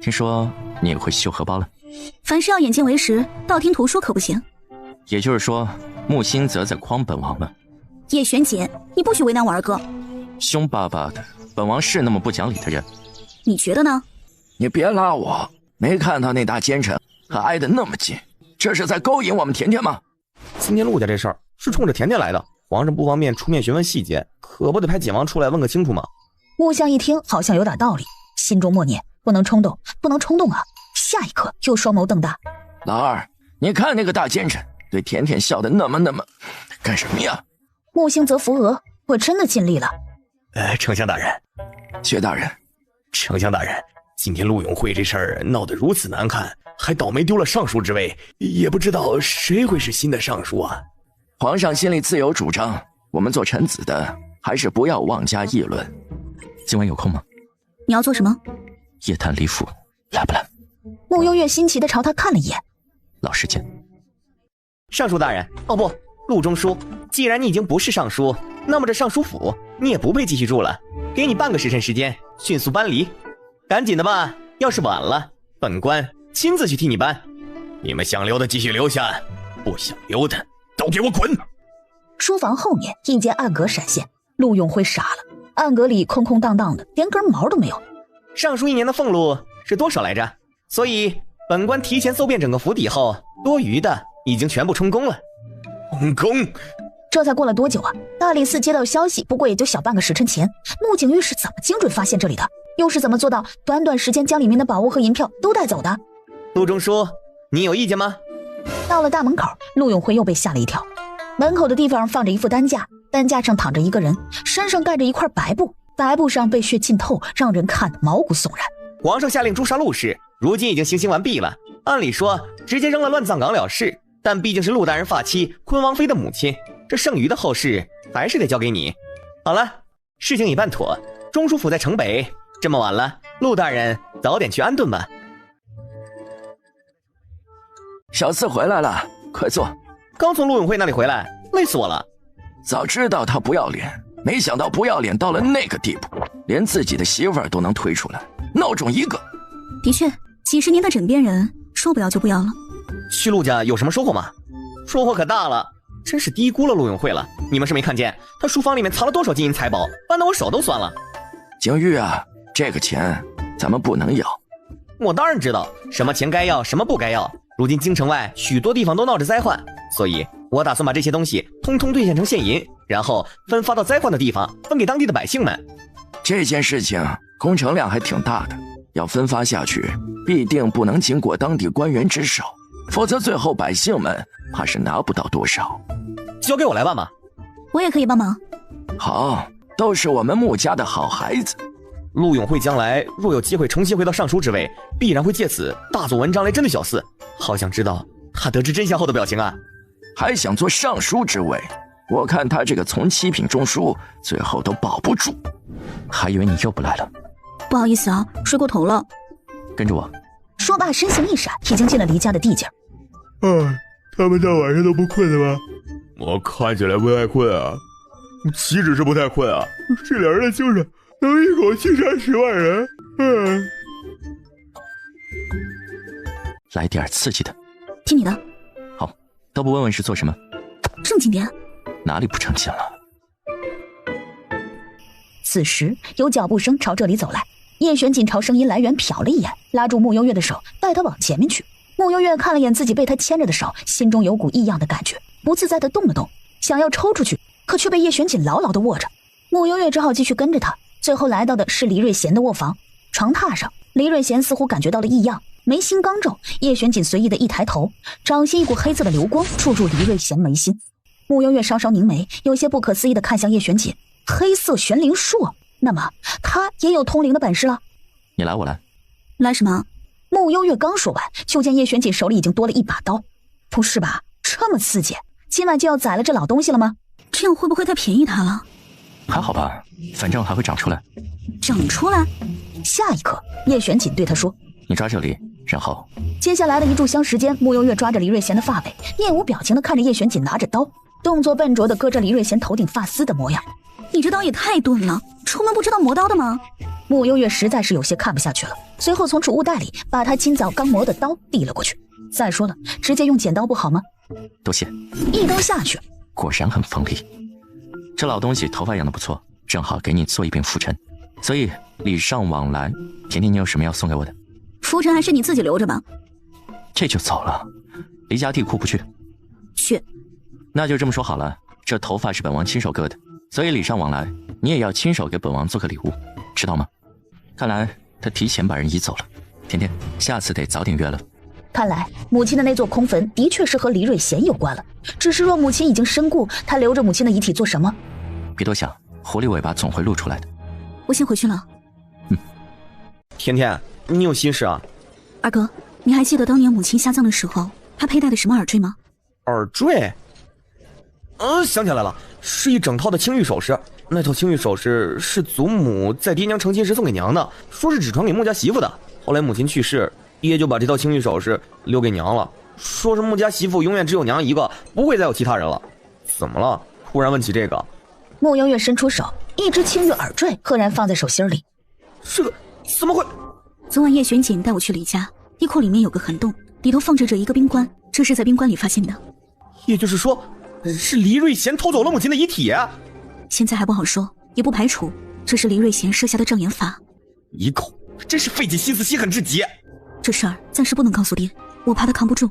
听说你也会绣荷包了？凡事要眼见为实，道听途说可不行。也就是说，木星则在诓本王了。叶玄锦，你不许为难我二哥。凶巴巴的，本王是那么不讲理的人？你觉得呢？你别拉我，没看到那大奸臣还挨得那么近，这是在勾引我们甜甜吗？今天陆家这事儿是冲着甜甜来的，皇上不方便出面询问细节，可不得派简王出来问个清楚吗？木相一听好像有点道理，心中默念不能冲动，不能冲动啊！下一刻又双眸瞪大，老二，你看那个大奸臣对甜甜笑得那么干什么呀？木星则扶额，我真的尽力了。丞相大人，薛大人，丞相大人，今天陆永会这事儿闹得如此难看，还倒霉丢了尚书之位，也不知道谁会是新的尚书啊。皇上心里自有主张，我们做臣子的还是不要妄加议论。今晚有空吗？你要做什么？夜探李府，来不来？穆幽月新奇地朝他看了一眼。老实见。尚书大人，哦不，陆中书，既然你已经不是尚书，那么这尚书府你也不配继续住了，给你半个时辰时间，迅速搬离，赶紧的吧，要是晚了，本官亲自去替你搬。你们想留的继续留下，不想留的都给我滚！书房后面一间暗格闪现，陆永辉傻了，暗格里空空荡荡的，连根毛都没有。尚书一年的俸禄是多少来着？所以本官提前搜遍整个府邸后，多余的已经全部充公了。充公？这才过了多久啊？大理寺接到消息不过也就小半个时辰前，穆景玉是怎么精准发现这里的？又是怎么做到短短时间将里面的宝物和银票都带走的？陆中书，你有意见吗？到了大门口，陆永辉又被吓了一跳。门口的地方放着一副担架，担架上躺着一个人，身上盖着一块白布，白布上被血浸透，让人看得毛骨悚然。皇上下令诛杀陆氏，如今已经行刑完毕了，按理说直接扔了乱葬岗了事，但毕竟是陆大人发妻坤王妃的母亲，这剩余的后事还是得交给你。好了，事情已办妥，中书府在城北，这么晚了，陆大人早点去安顿吧。小四回来了，快坐。刚从陆永会那里回来，累死我了。早知道他不要脸，没想到不要脸到了那个地步，连自己的媳妇儿都能推出来，孬种一个。的确，几十年的枕边人，说不要就不要了。去陆家有什么收获吗？收获可大了，真是低估了陆永会了。你们是没看见他书房里面藏了多少金银财宝，搬得我手都酸了。景玉啊，这个钱咱们不能要。我当然知道什么钱该要，什么不该要。如今京城外许多地方都闹着灾患，所以我打算把这些东西通通兑现成现银，然后分发到灾患的地方，分给当地的百姓们。这件事情工程量还挺大的，要分发下去，必定不能经过当地官员之手，否则最后百姓们怕是拿不到多少。交给我来办吧。我也可以帮忙。好，都是我们穆家的好孩子。陆永会将来若有机会重新回到尚书之位，必然会借此大做文章来针对小四。好想知道他得知真相后的表情啊！还想做尚书之位，我看他这个从七品中书最后都保不住。还以为你又不来了。不好意思啊，睡过头了。跟着我。说罢身形一闪，已经进了离家的地界。他们大晚上都不困的吗？我看起来不太困啊，岂止是不太困啊，这两人的精神能一口气杀10万人。来点刺激的。听你的。好，都不问问是做什么？正经点。哪里不正经了？此时有脚步声朝这里走来，叶玄锦朝声音来源瞟了一眼，拉住穆幽月的手，带他往前面去。穆幽月看了眼自己被他牵着的手，心中有股异样的感觉，不自在地动了动，想要抽出去，可却被叶玄锦牢牢地握着。穆幽月只好继续跟着他，最后来到的是黎瑞贤的卧房。床榻上，黎瑞贤似乎感觉到了异样，眉心刚皱，叶玄锦随意的一抬头，掌心一股黑色的流光触入黎瑞贤眉心。穆幽月稍稍凝眉，有些不可思议地看向叶玄锦。黑色玄灵术，那么他也有通灵的本事了。你来我来。来什么？穆幽月刚说完，就见叶玄锦手里已经多了一把刀。不是吧，这么刺激，今晚就要宰了这老东西了吗？这样会不会太便宜他了？还好吧，反正还会长出来。长出来？下一刻，叶玄锦对他说：你抓这里，然后……接下来的一炷香时间，穆幽月抓着黎瑞贤的发尾，面无表情地看着叶玄锦拿着刀，动作笨拙地割着黎瑞贤头顶发丝的模样。你这刀也太钝了，出门不知道磨刀的吗？穆幽月实在是有些看不下去了，随后从储物袋里把他今早刚磨的刀递了过去。再说了，直接用剪刀不好吗？多谢。一刀下去，果然很锋利。这老东西头发养得不错，正好给你做一柄拂尘。所以礼尚往来，甜甜你有什么要送给我的？拂尘还是你自己留着吧。这就走了，离家地库不去？去。那就这么说好了，这头发是本王亲手割的，所以礼尚往来，你也要亲手给本王做个礼物，知道吗？看来他提前把人移走了。甜甜，下次得早点约了。看来母亲的那座空坟的确是和黎瑞贤有关了，只是若母亲已经身故，他留着母亲的遗体做什么？别多想，狐狸尾巴总会露出来的。我先回去了。甜甜，你有心事啊？二哥，你还记得当年母亲下葬的时候，她佩戴的什么耳坠吗？耳坠？想起来了，是一整套的青玉首饰。那套青玉首饰是祖母在爹娘成亲时送给娘的，说是只传给穆家媳妇的。后来母亲去世，爹就把这套青玉首饰留给娘了，说是穆家媳妇永远只有娘一个，不会再有其他人了。怎么了？忽然问起这个。穆幽月伸出手，一只青玉耳坠赫然放在手心里。这个怎么会？昨晚叶玄锦带我去李家，衣裤里面有个痕洞，里头放着一个冰棺，这是在冰棺里发现的。也就是说，是黎瑞贤偷走了母亲的遗体啊？现在还不好说，也不排除这是黎瑞贤设下的障眼法。一口真是费尽心思，心狠至极。这事儿暂时不能告诉爹，我怕他扛不住。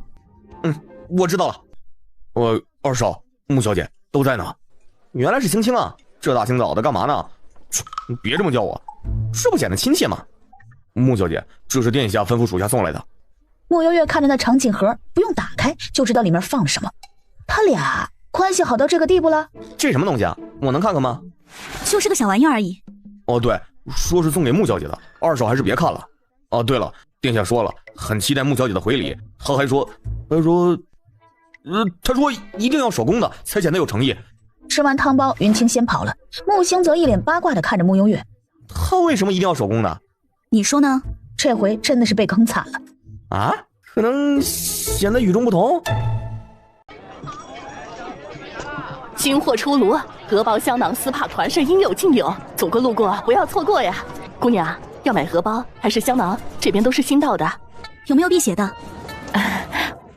我知道了。二少、穆小姐都在呢。原来是青青啊，这大清早的干嘛呢？你别这么叫我，这不显得亲切吗？穆小姐，这是殿下吩咐属下送来的。穆幽月看着那长锦盒，不用打开就知道里面放了什么。他俩关系好到这个地步了？这什么东西啊？我能看看吗？就是个小玩意儿而已。对，说是送给穆小姐的，二少还是别看了。对了，殿下说了，很期待穆小姐的回礼。他说一定要手工的，才显得有诚意。吃完汤包，云清先跑了。穆星则一脸八卦地看着穆幽月。他为什么一定要手工呢？你说呢？这回真的是被坑惨了啊！可能显得与众不同。新货出炉，荷包香囊丝帕团是应有尽有，走过路过不要错过呀！姑娘，要买荷包还是香囊？这边都是新到的。有没有辟邪的？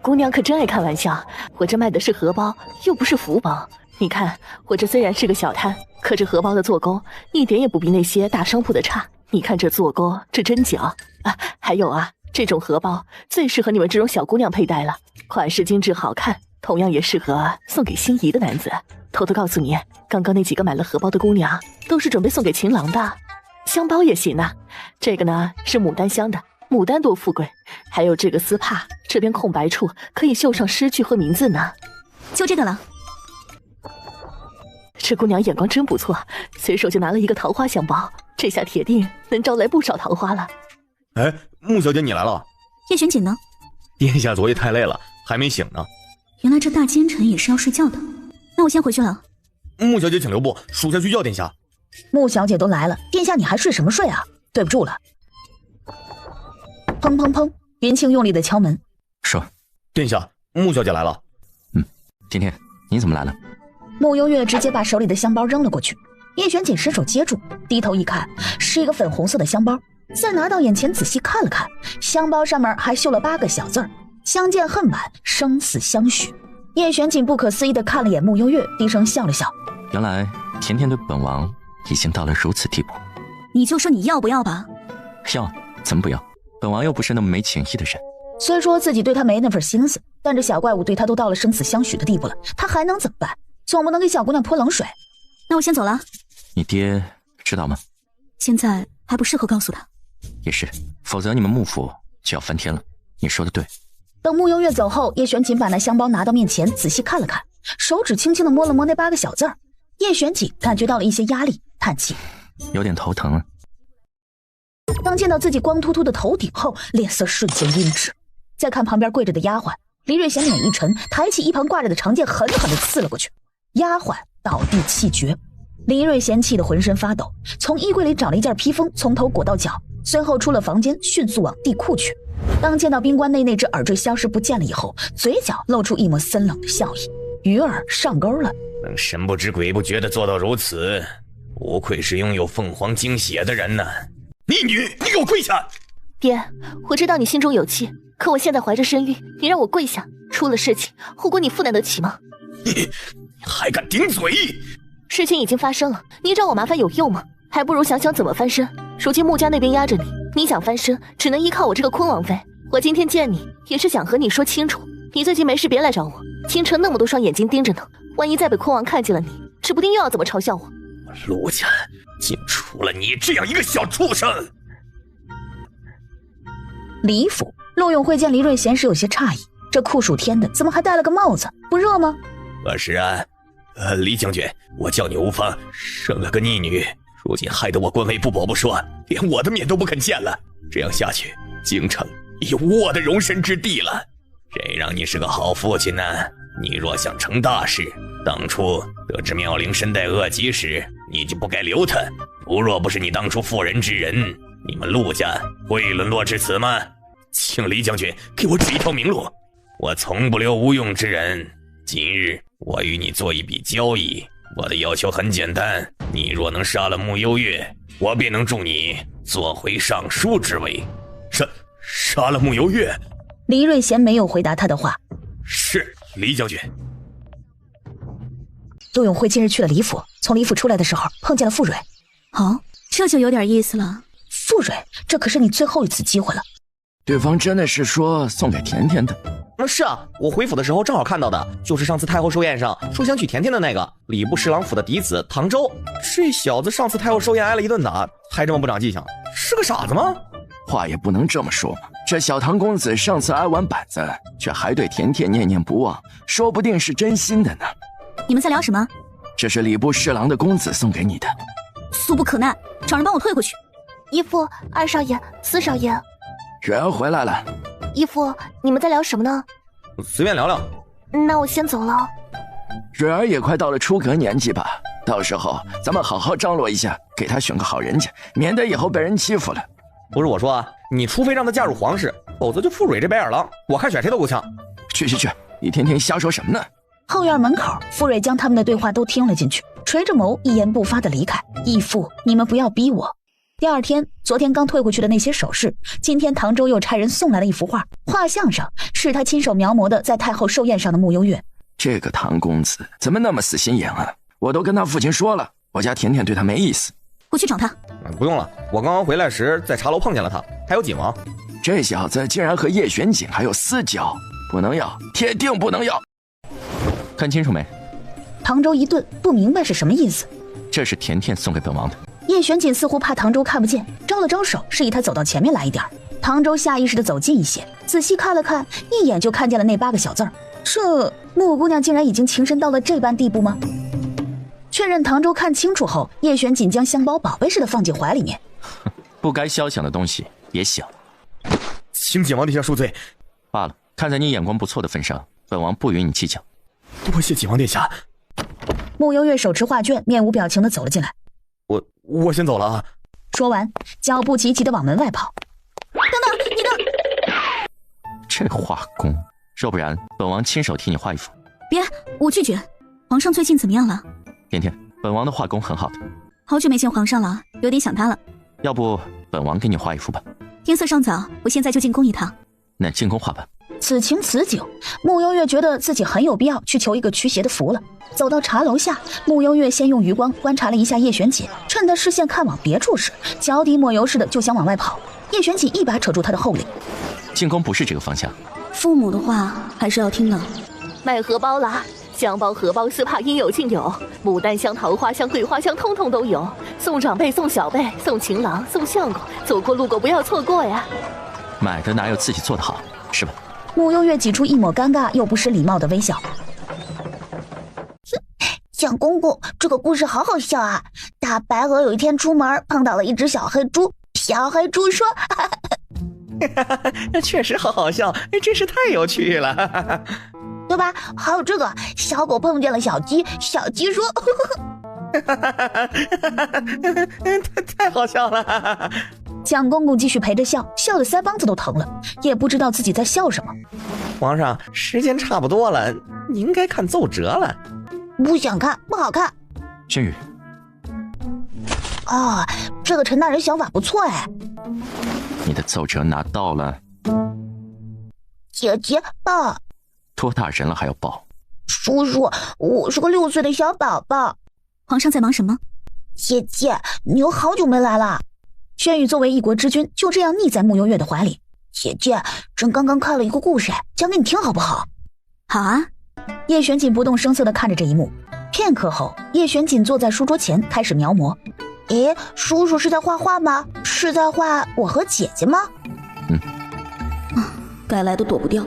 姑娘可真爱看玩笑，我这卖的是荷包，又不是福包。你看，我这虽然是个小摊，可这荷包的做工一点也不比那些大商铺的差。你看这做工，这针脚啊，还有啊，这种荷包最适合你们这种小姑娘佩戴了，款式精致好看，同样也适合送给心仪的男子。偷偷告诉你，刚刚那几个买了荷包的姑娘，都是准备送给情郎的。香包也行啊，这个呢是牡丹香的，牡丹多富贵。还有这个丝帕，这边空白处可以绣上诗句和名字呢。就这个了。这姑娘眼光真不错，随手就拿了一个桃花香包，这下铁定能招来不少桃花了。穆小姐你来了。叶玄锦呢？殿下昨夜太累了，还没醒呢。原来这大奸臣也是要睡觉的。那我先回去了。穆小姐请留步，属下去叫殿下。穆小姐都来了，殿下你还睡什么睡啊？对不住了。砰砰砰，云清用力的敲门。说，殿下，穆小姐来了。甜甜，你怎么来了？穆幽月直接把手里的香包扔了过去，叶玄锦伸手接住，低头一看，是一个粉红色的香包。再拿到眼前仔细看了看，香包上面还绣了8个小字儿：相见恨晚，生死相许。叶玄锦不可思议地看了眼穆幽月，低声笑了笑。原来甜甜对本王已经到了如此地步。你就说你要不要吧？要，怎么不要？本王又不是那么没情义的人。虽说自己对他没那份心思，但这小怪物对他都到了生死相许的地步了，他还能怎么办？总不能给小姑娘泼冷水。那我先走了。你爹知道吗？现在还不适合告诉他。也是，否则你们幕府就要翻天了。你说的对。等穆幽月走后，叶玄锦把那香包拿到面前仔细看了看，手指轻轻地摸了摸那8个小字儿。叶玄景感觉到了一些压力，叹气，有点头疼了。当见到自己光秃秃的头顶后，脸色瞬间阴鸷。再看旁边跪着的丫鬟，黎瑞贤脸一沉，抬起一旁挂着的长剑，狠狠地刺了过去。丫鬟倒地气绝。黎瑞贤气得浑身发抖，从衣柜里找了一件披风，从头裹到脚，随后出了房间，迅速往地库去。当见到冰棺内那只耳坠消失不见了以后，嘴角露出一抹森冷的笑意。鱼儿上钩了，能神不知鬼不觉地做到如此，不愧是拥有凤凰精血的人呢。逆女，你给我跪下！爹，我知道你心中有气，可我现在怀着身孕，你让我跪下，出了事情，后果你负担得起吗？你还敢顶嘴！事情已经发生了，你找我麻烦有用吗？还不如想想怎么翻身。如今穆家那边压着你，你想翻身，只能依靠我这个昆王妃。我今天见你，也是想和你说清楚，你最近没事别来找我，京城那么多双眼睛盯着呢，万一再被昆王看见了你，指不定又要怎么嘲笑我。陆家竟出了你这样一个小畜生！李府，陆永慧见黎瑞贤时有些诧异，这酷暑天的，怎么还戴了个帽子？不热吗？是啊，李将军，我叫你无妨，生了个逆女，如今害得我官位不保不说，连我的面都不肯见了。这样下去，京城有我的容身之地了。谁让你是个好父亲呢？你若想成大事，当初得知妙龄身带恶疾时，你就不该留他。若不是你当初妇人之仁，你们陆家会沦落至此吗？请李将军给我指一条明路，我从不留无用之人。今日我与你做一笔交易，我的要求很简单，你若能杀了穆幽月，我便能助你做回尚书之位。杀了穆幽月？黎瑞贤没有回答他的话。是，李将军。陆永慧今日去了李府，从李府出来的时候碰见了傅蕊。哦，这就有点意思了。傅蕊，这可是你最后一次机会了。对方真的是说送给甜甜的？是啊，我回府的时候正好看到的，就是上次太后寿宴上说想娶甜甜的那个礼部侍郎府的嫡子唐周。这小子上次太后寿宴挨了一顿打，还这么不长记性，是个傻子吗？话也不能这么说嘛，这小唐公子上次挨完板子，却还对甜甜念念不忘，说不定是真心的呢。你们在聊什么？这是礼部侍郎的公子送给你的。俗不可耐，找人帮我退回去。姨父、二少爷、四少爷，蕊儿回来了。姨父，你们在聊什么呢？随便聊聊。那我先走了。蕊儿也快到了出阁年纪吧，到时候咱们好好张罗一下，给她选个好人家，免得以后被人欺负了。不是我说啊，你除非让她嫁入皇室，否则就傅蕊这白眼狼，我看选谁都够呛。去，一天天瞎说什么呢？后院门口，傅蕊将他们的对话都听了进去，垂着眸，一言不发地离开。义父，你们不要逼我。第二天，昨天刚退回去的那些首饰，今天唐周又差人送来了一幅画，画像上是他亲手描摹的在太后寿宴上的穆幽月。这个唐公子怎么那么死心眼啊？我都跟他父亲说了，我家甜甜对他没意思。我去找他。不用了，我刚刚回来时在茶楼碰见了他，还有锦王。这小子竟然和叶玄景还有私交，不能要，铁定不能要。看清楚没？唐周一顿不明白是什么意思。这是甜甜送给本王的。叶玄景似乎怕唐周看不见，招了招手，示意他走到前面来一点。唐周下意识地走近一些，仔细看了看，一眼就看见了那8个小字儿。这穆姑娘竟然已经情深到了这般地步吗？确认唐周看清楚后，叶玄景将香包宝贝似的放进怀里面。不该肖想的东西别想。请锦王殿下恕罪。罢了，看在你眼光不错的份上，本王不与你计较。多谢锦王殿下。穆幽月手持画卷，面无表情地走了进来。我先走了啊。说完，脚步急急地往门外跑。等等，你的这画工，若不然本王亲手替你画一幅。别，我拒绝。皇上最近怎么样了？甜甜，本王的画工很好的。好久没见皇上了，有点想他了。要不本王给你画一幅吧。天色尚早，我现在就进宫一趟。那进宫画吧。此情此景，穆幽月觉得自己很有必要去求一个驱邪的符了。走到茶楼下，穆幽月先用余光观察了一下叶玄景，趁他视线看往别处时，脚底抹油似的就想往外跑。叶玄景一把扯住他的后领。进宫不是这个方向。父母的话还是要听的。卖荷包啦，香包、荷包、丝帕应有尽有，牡丹香、桃花香、桂花香通通都有。送长辈，送小辈，送情郎，送相公，走过路过不要错过呀。买的哪有自己做的好，是吧？穆幽月挤出一抹尴尬又不失礼貌的微笑。蒋公公，这个故事好好笑啊！大白鹅有一天出门碰到了一只小黑猪，小黑猪说：“确实好笑，真是太有趣了，对吧？”还有这个小狗碰见了小鸡，小鸡说：“太好笑了。”蒋公公继续陪着笑，笑得腮帮子都疼了，也不知道自己在笑什么。皇上，时间差不多了，你应该看奏折了。不想看，不好看。轩宇，哦，这个陈大人想法不错哎。你的奏折拿到了。姐姐抱。多大人了还要抱？叔叔，我是个6岁的小宝宝。皇上在忙什么？姐姐，你又好久没来了。轩宇作为一国之君，就这样溺在慕幽月的怀里。姐姐，朕刚刚看了一个故事，讲给你听好不好？好啊。叶玄锦不动声色地看着这一幕，片刻后，叶玄锦坐在书桌前开始描摹。诶，叔叔是在画画吗？是在画我和姐姐吗？该来的躲不掉。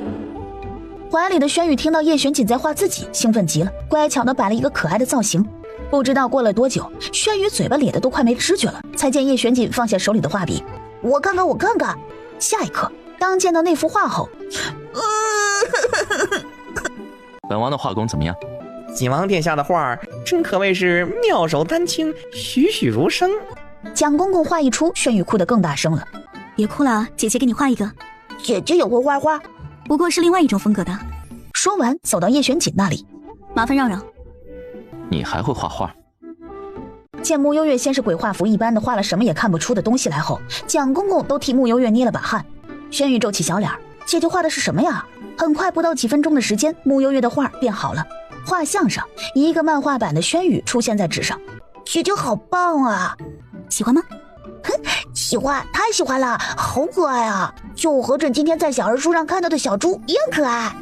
怀里的轩宇听到叶玄锦在画自己，兴奋极了，乖巧地摆了一个可爱的造型。不知道过了多久，轩宇嘴巴咧的都快没知觉了，才见叶玄锦放下手里的画笔。我看看，我看看。下一刻，当见到那幅画后，本王的画工怎么样？景王殿下的画真可谓是妙手丹青，栩栩如生。蒋公公话一出，轩宇哭得更大声了。别哭了，姐姐给你画一个。姐姐也会画画，不过是另外一种风格的。说完，走到叶玄锦那里，麻烦让让。你还会画画？见慕幽月先是鬼画符一般的画了什么也看不出的东西来后，蒋公公都替慕幽月捏了把汗。轩宇皱起小脸，姐姐画的是什么呀？很快，不到几分钟的时间，慕幽月的画变好了。画像上，一个漫画版的轩宇出现在纸上。姐姐好棒啊！喜欢吗？喜欢，太喜欢了，好可爱啊！就和朕今天在小人书上看到的小猪一样可爱。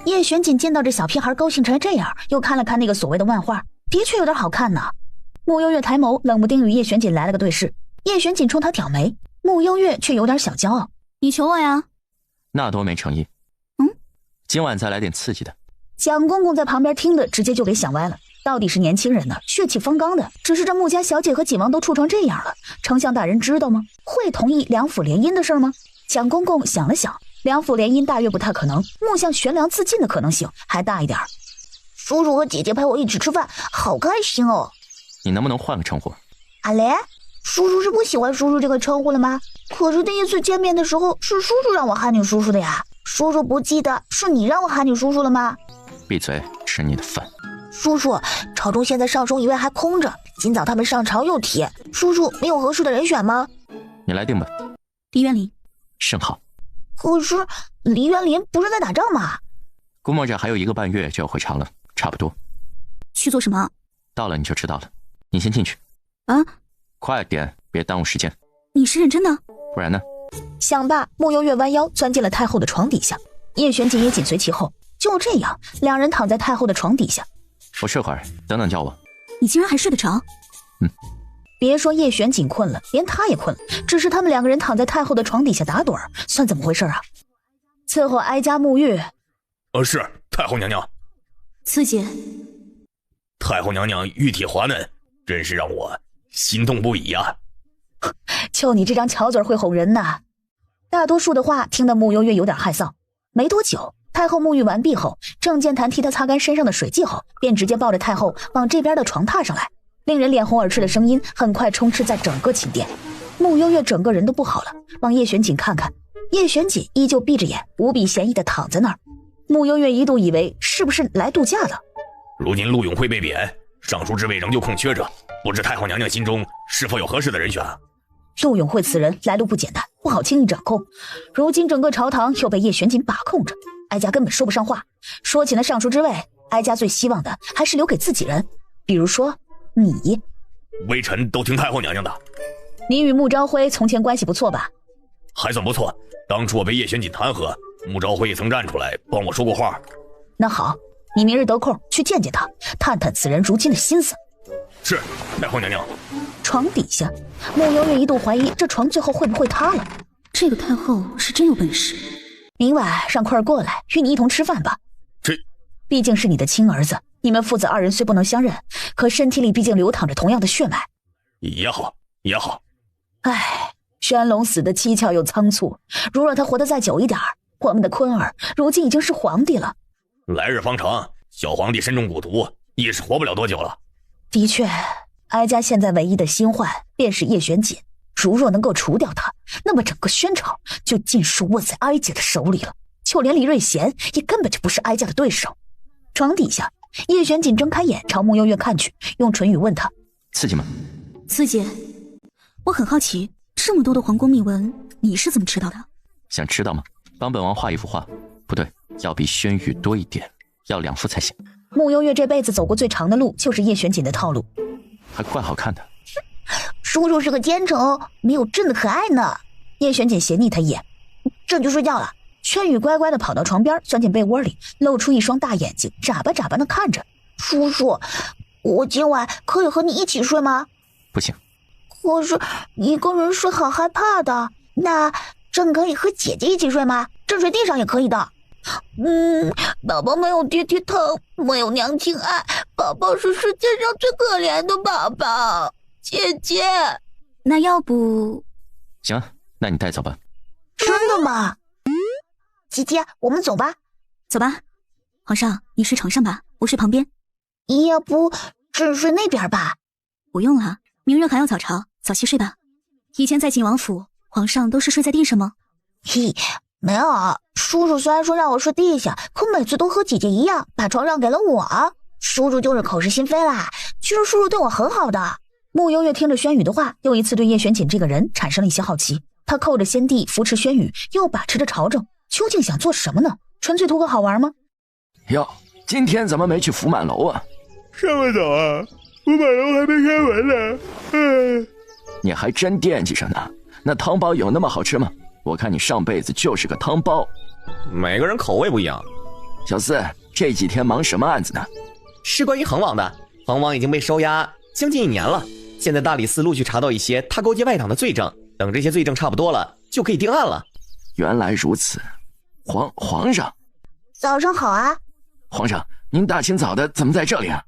叶玄锦见到这小屁孩高兴成这样，又看了看那个所谓的漫画，的确有点好看呢。慕幽月抬眸，冷不丁与叶玄锦来了个对视。叶玄锦冲他挑眉，慕幽月却有点小骄傲：“你求我呀？”那多没诚意。今晚再来点刺激的。蒋公公在旁边听的直接就给想歪了，到底是年轻人呢，血气方刚的。只是这穆家小姐和景王都处成这样了，丞相大人知道吗？会同意两府联姻的事吗？蒋公公想了想，两府联姻大约不太可能，穆相悬梁自尽的可能性还大一点。叔叔和姐姐陪我一起吃饭，好开心哦。你能不能换个称呼？阿雷，叔叔是不喜欢叔叔这个称呼了吗？可是第一次见面的时候是叔叔让我喊你叔叔的呀。叔叔不记得是你让我喊你叔叔了吗？闭嘴，吃你的饭。叔叔，朝中现在上松一位还空着，今早他们上朝又提，叔叔没有合适的人选吗？你来定吧。黎元林。甚好。可是黎元林不是在打仗吗？估摸着还有1个半月就要回朝了，差不多。去做什么？到了你就知道了。你先进去。啊？快点，别耽误时间。你是认真的？不然呢？想罢，慕幽月弯腰钻进了太后的床底下，叶玄锦也紧随其后。就这样，两人躺在太后的床底下。我睡会儿，等等叫我。你竟然还睡得着？别说叶玄锦困了，连他也困了。只是他们2个人躺在太后的床底下打盹儿，算怎么回事啊？伺候哀家沐浴。是太后娘娘。慈姐。太后娘娘玉体滑嫩，真是让我心动不已啊！就你这张巧嘴会哄人呐！大多数的话听得慕幽月有点害臊。没多久，太后沐浴完毕后，郑建坛替她擦干身上的水迹后，便直接抱着太后往这边的床榻上来，令人脸红耳赤的声音很快充斥在整个寝殿。慕幽月整个人都不好了，往叶玄锦看看，叶玄锦依旧闭着眼，无比闲逸地躺在那儿。慕幽月一度以为是不是来度假的。如今陆永会被贬，尚书之位仍旧空缺着，不知太后娘娘心中是否有合适的人选啊？陆永会此人来路不简单，不好轻易掌控。如今整个朝堂又被叶玄锦把控着，哀家根本说不上话。说起那尚书之位，哀家最希望的还是留给自己人，比如说你。微臣都听太后娘娘的。你与穆昭辉从前关系不错吧？还算不错，当初我被叶玄锦弹劾，穆昭辉也曾站出来帮我说过话。那好，你明日得空去见见他，探探此人如今的心思。是，太后娘娘。床底下，慕幽月一度怀疑这床最后会不会塌了。这个太后是真有本事。明晚让坤儿过来与你一同吃饭吧。毕竟是你的亲儿子，你们父子二人虽不能相认，可身体里毕竟流淌着同样的血脉。也好，也好。唉，轩龙死得蹊跷又仓促，如若他活得再久一点，我们的坤儿如今已经是皇帝了。来日方长，小皇帝身中蛊毒，亦是活不了多久了。的确，哀家现在唯一的新患便是叶玄锦，如若能够除掉他，那么整个宣朝就尽数握在哀家的手里了。就连李瑞贤也根本就不是哀家的对手。床底下，叶玄锦睁开眼朝慕幽月看去，用唇语问他：刺激吗？刺激。我很好奇，这么多的皇宫秘闻，你是怎么知道的？想知道吗？帮本王画一幅画，不对，要比轩辕多一点，要2幅才行。慕幽月这辈子走过最长的路，就是叶玄锦的套路，还怪好看的。叔叔是个奸臣，没有朕的可爱呢。叶玄锦斜睨他一眼，朕去睡觉了。轩宇乖乖地跑到床边，钻进被窝里，露出一双大眼睛，眨巴眨巴地看着。叔叔，我今晚可以和你一起睡吗？不行。可是一个人睡好害怕的。那朕可以和姐姐一起睡吗？朕睡地上也可以的。宝宝没有爹爹疼，没有娘亲爱，宝宝是世界上最可怜的宝宝。姐姐，那要不……行，那你带走吧。真的吗？姐姐，我们走吧。走吧。皇上，你睡床上吧，我睡旁边。要不朕睡那边吧？不用了，明日还要早朝，早些睡吧。以前在景王府，皇上都是睡在地上吗？嘿，没有。叔叔虽然说让我睡地下，可每次都和姐姐一样，把床让给了我。叔叔就是口是心非啦。其实叔叔对我很好的。慕幽月听着轩宇的话，又一次对叶玄锦这个人产生了一些好奇。他扣着先帝，扶持轩宇，又把持着朝政，究竟想做什么呢？纯粹图个好玩吗？哟，今天怎么没去福满楼啊？这么早啊？福满楼还没开门呢。你还真惦记着呢。那汤包有那么好吃吗？我看你上辈子就是个汤包。每个人口味不一样。小四，这几天忙什么案子呢？是关于恒王的。恒王已经被收押将近1年了，现在大理寺陆续查到一些他勾结外党的罪证，等这些罪证差不多了，就可以定案了。原来如此。皇上，早上好啊。皇上，您大清早的怎么在这里啊？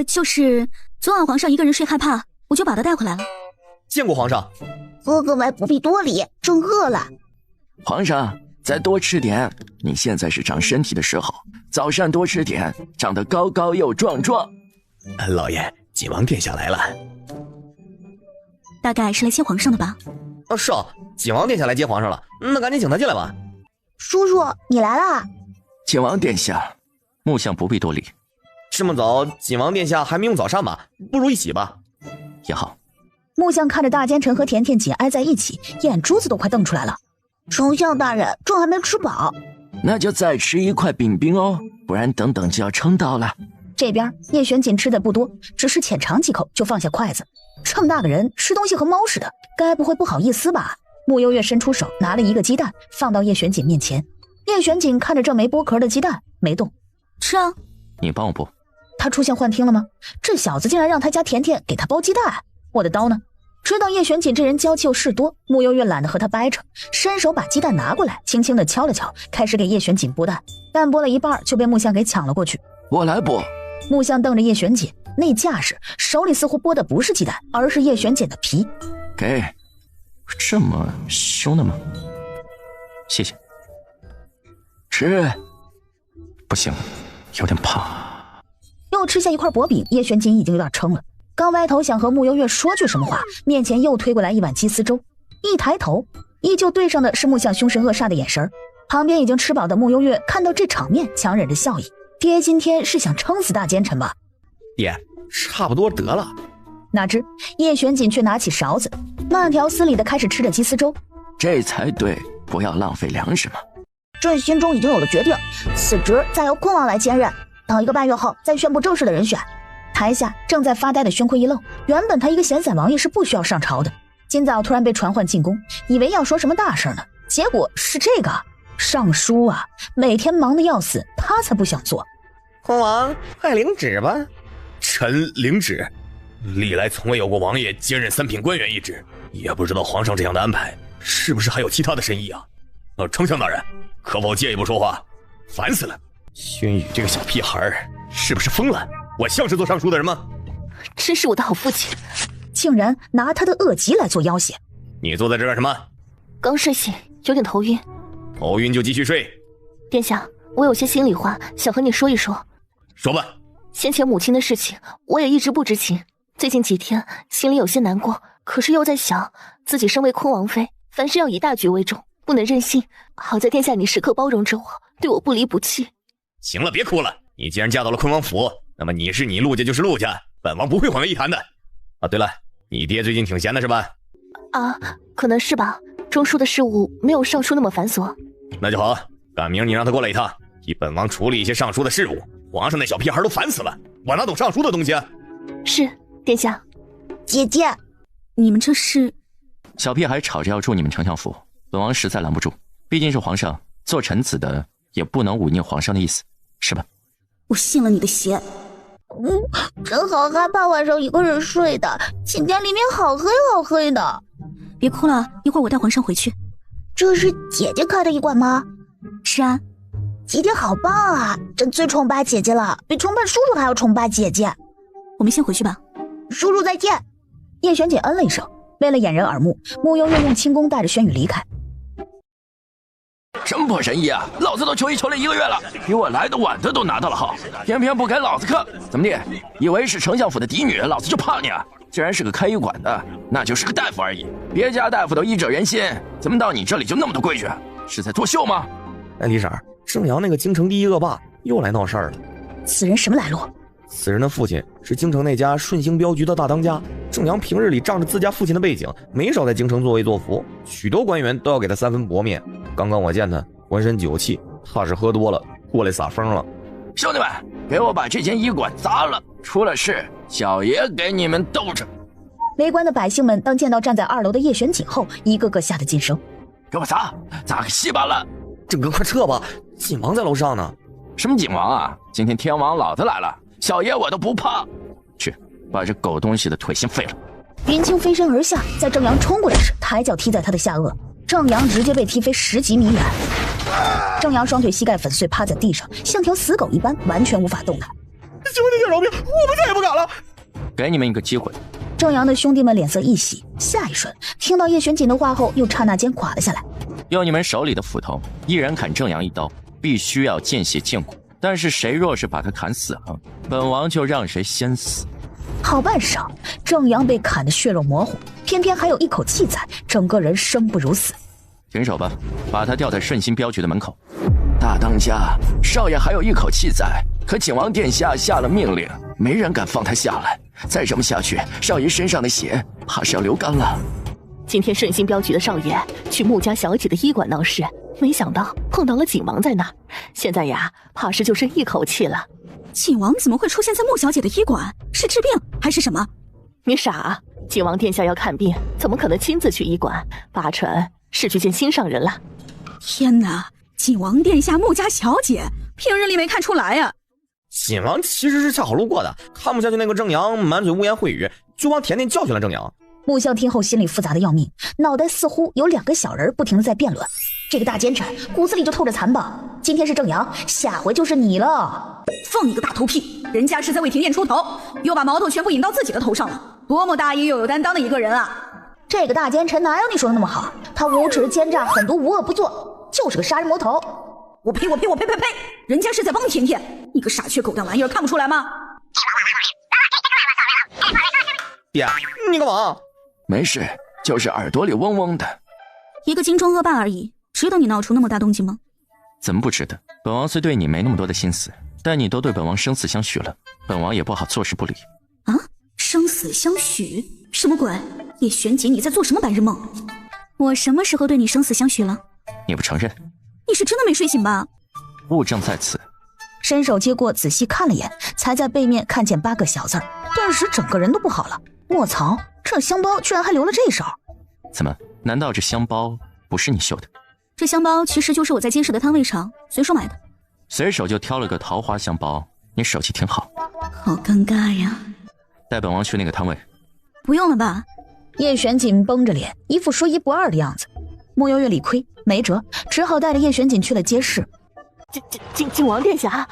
就是昨晚皇上一个人睡害怕，我就把他带回来了。见过皇上。哥哥们不必多礼，朕饿了。皇上，再多吃点，你现在是长身体的时候，早上多吃点，长得高高又壮壮。老爷，景王殿下来了。大概是来接皇上的吧？是啊，景王殿下来接皇上了，那赶紧请他进来吧。叔叔，你来啦。景王殿下，木相不必多礼。这么早，景王殿下还没用早膳吧？不如一起吧。也好。木相看着大奸臣和甜甜紧挨在一起，眼珠子都快瞪出来了。丞相大人，朕还没吃饱。那就再吃一块饼饼哦，不然等等就要撑到了。这边叶玄锦吃的不多，只是浅尝几口就放下筷子。这么大个人吃东西和猫似的，该不会不好意思吧？慕幽月伸出手拿了一个鸡蛋放到叶玄锦面前。叶玄锦看着这没剥壳的鸡蛋没动。吃啊。你帮我剥。他出现幻听了吗？这小子竟然让他家甜甜给他剥鸡蛋，我的刀呢？知道叶玄锦这人娇气又事多，慕幽月懒得和他掰扯，伸手把鸡蛋拿过来，轻轻地敲了敲，开始给叶玄锦剥蛋。蛋剥了一半就被木相给抢了过去。我来剥。木相瞪着叶玄锦，那架势，手里似乎剥的不是鸡蛋，而是叶玄锦的皮。给。这么凶的吗？谢谢。吃。不行，有点怕。又吃下一块薄饼，叶玄锦已经有点撑了。刚歪头想和慕幽月说句什么话，面前又推过来一碗鸡丝粥。一抬头，依旧对上的是木相凶神恶煞的眼神。旁边已经吃饱的慕幽月看到这场面，强忍着笑意。爹今天是想撑死大奸臣吧？爹，差不多得了。哪知叶玄锦却拿起勺子，慢条斯理地开始吃着鸡丝粥。这才对，不要浪费粮食嘛。朕心中已经有了决定，此职再由坤王来兼任，等1个半月后再宣布正式的人选。台下正在发呆的宣奎一愣，原本他一个闲散王爷是不需要上朝的，今早突然被传唤进宫，以为要说什么大事呢，结果是这个上书啊，每天忙得要死，他才不想做。坤王，快领旨吧。臣领旨。历来从未有过王爷兼任3品官员一职，也不知道皇上这样的安排是不是还有其他的深意啊？丞相大人，可否借一步说话？烦死了。轩宇这个小屁孩是不是疯了？我像是做尚书的人吗？真是我的好父亲，竟然拿他的恶疾来做要挟。你坐在这干什么？刚睡醒，有点头晕。头晕就继续睡。殿下，我有些心里话想和你说一说。说吧。先前母亲的事情，我也一直不知情。最近几天心里有些难过，可是又在想，自己身为昆王妃，凡事要以大局为重，不能任性。好在殿下你时刻包容着我，对我不离不弃。行了，别哭了。你既然嫁到了昆王府，那么你是你，陆家就是陆家，本王不会混为一谈的。啊，对了，你爹最近挺闲的是吧？啊，可能是吧。中书的事务没有尚书那么繁琐。那就好，赶明儿你让他过来一趟，替本王处理一些尚书的事务。皇上那小屁孩都烦死了，我哪懂尚书的东西啊？是，殿下。姐姐，你们这是？小屁孩吵着要住你们丞相府，本王实在拦不住。毕竟是皇上，做臣子的也不能忤逆皇上的意思，是吧？我信了你的邪。真好害怕晚上一个人睡的，寝殿里面好黑好黑的。别哭了，一会儿我带皇上回去。这是姐姐开的医馆吗？是啊。姐姐好棒啊，朕最崇拜姐姐了，比崇拜叔叔还要崇拜姐姐。我们先回去吧。叔叔再见。叶璇姐嗯了一声，为了掩人耳目，慕悠悠用轻功带着轩宇离开。真破神医啊！老子都求医求了1个月了，比我来的晚的都拿到了号，偏偏不给老子看，怎么的？以为是丞相府的嫡女，老子就怕你啊？既然是个开医馆的，那就是个大夫而已。别家大夫都医者仁心，怎么到你这里就那么多规矩？是在作秀吗？哎，李婶，正阳那个京城第一恶霸又来闹事儿了。此人什么来路？此人的父亲是京城那家顺兴镖局的大当家。正阳平日里仗着自家父亲的背景，没少在京城作威作福，许多官员都要给他3分薄面。刚刚我见他浑身酒气，怕是喝多了过来撒疯了。兄弟们，给我把这间医馆砸了，出了事小爷给你们兜着。围观的百姓们当见到站在2楼的叶玄景后，一个个吓得噤声。给我砸，砸个稀巴烂！郑哥，快撤吧，景王在楼上呢。什么景王啊？今天天王老子来了，小爷我都不怕。去，把这狗东西的腿先废了。云清飞身而下，在郑阳冲过来时，抬脚踢在他的下颚，郑阳直接被踢飞10几米远。郑阳双腿膝盖粉碎，趴在地上，像条死狗一般，完全无法动弹。兄弟姐饶命，我们再也不敢了。给你们一个机会。郑阳的兄弟们脸色一喜，下一瞬听到叶玄景的话后，又刹那间垮了下来。用你们手里的斧头，一人砍郑阳一刀，必须要见血见骨。但是谁若是把他砍死了，本王就让谁先死。好半晌，郑阳被砍得血肉模糊，偏偏还有一口气在，整个人生不如死。停手吧，把他吊在顺心镖局的门口。大当家，少爷还有一口气在，可景王殿下下了命令，没人敢放他下来。再这么下去，少爷身上的血怕是要流干了。今天顺心镖局的少爷去穆家小姐的医馆闹事，没想到碰到了景王在那儿，现在呀，怕是就剩一口气了。景王怎么会出现在穆小姐的医馆？是治病还是什么？你傻啊！景王殿下要看病，怎么可能亲自去医馆？八成是去见心上人了。天哪！景王殿下穆家小姐，平日里没看出来呀。景王其实是恰好路过的，看不下去那个郑阳满嘴污言秽语，就帮甜甜教训了郑阳。穆萧听后心里复杂的要命，脑袋似乎有2个小人不停地在辩论。这个大奸臣骨子里就透着残暴，今天是郑阳，下回就是你了。放你个大头屁！人家是在为停电出头，又把矛头全部引到自己的头上了，多么大义又有担当的一个人啊！这个大奸臣哪有你说的那么好？他无耻奸诈狠毒无恶不作，就是个杀人魔头。我呸！人家是在帮甜甜，你个傻缺狗蛋玩意儿，看不出来吗？爹，你干嘛？没事，就是耳朵里嗡嗡的。一个京中恶霸而已，值得你闹出那么大动静吗？怎么不值得？本王虽对你没那么多的心思，但你都对本王生死相许了，本王也不好坐视不理。啊？生死相许？什么鬼？叶玄景，你在做什么白日梦？我什么时候对你生死相许了？你不承认？你是真的没睡醒吧？物证在此。伸手接过，仔细看了眼，才在背面看见8个小字儿，顿时整个人都不好了。卧槽，这香包居然还留了这手！怎么？难道这香包不是你绣的？这香包其实就是我在监视的摊位上随手买的。随手就挑了个桃花香包，你手气挺好。好尴尬呀！带本王去那个摊位。不用了吧？叶玄景绷着脸，一副说一不二的样子。慕悠悠理亏，没辙，只好带着叶玄景去了街市。靖王殿下。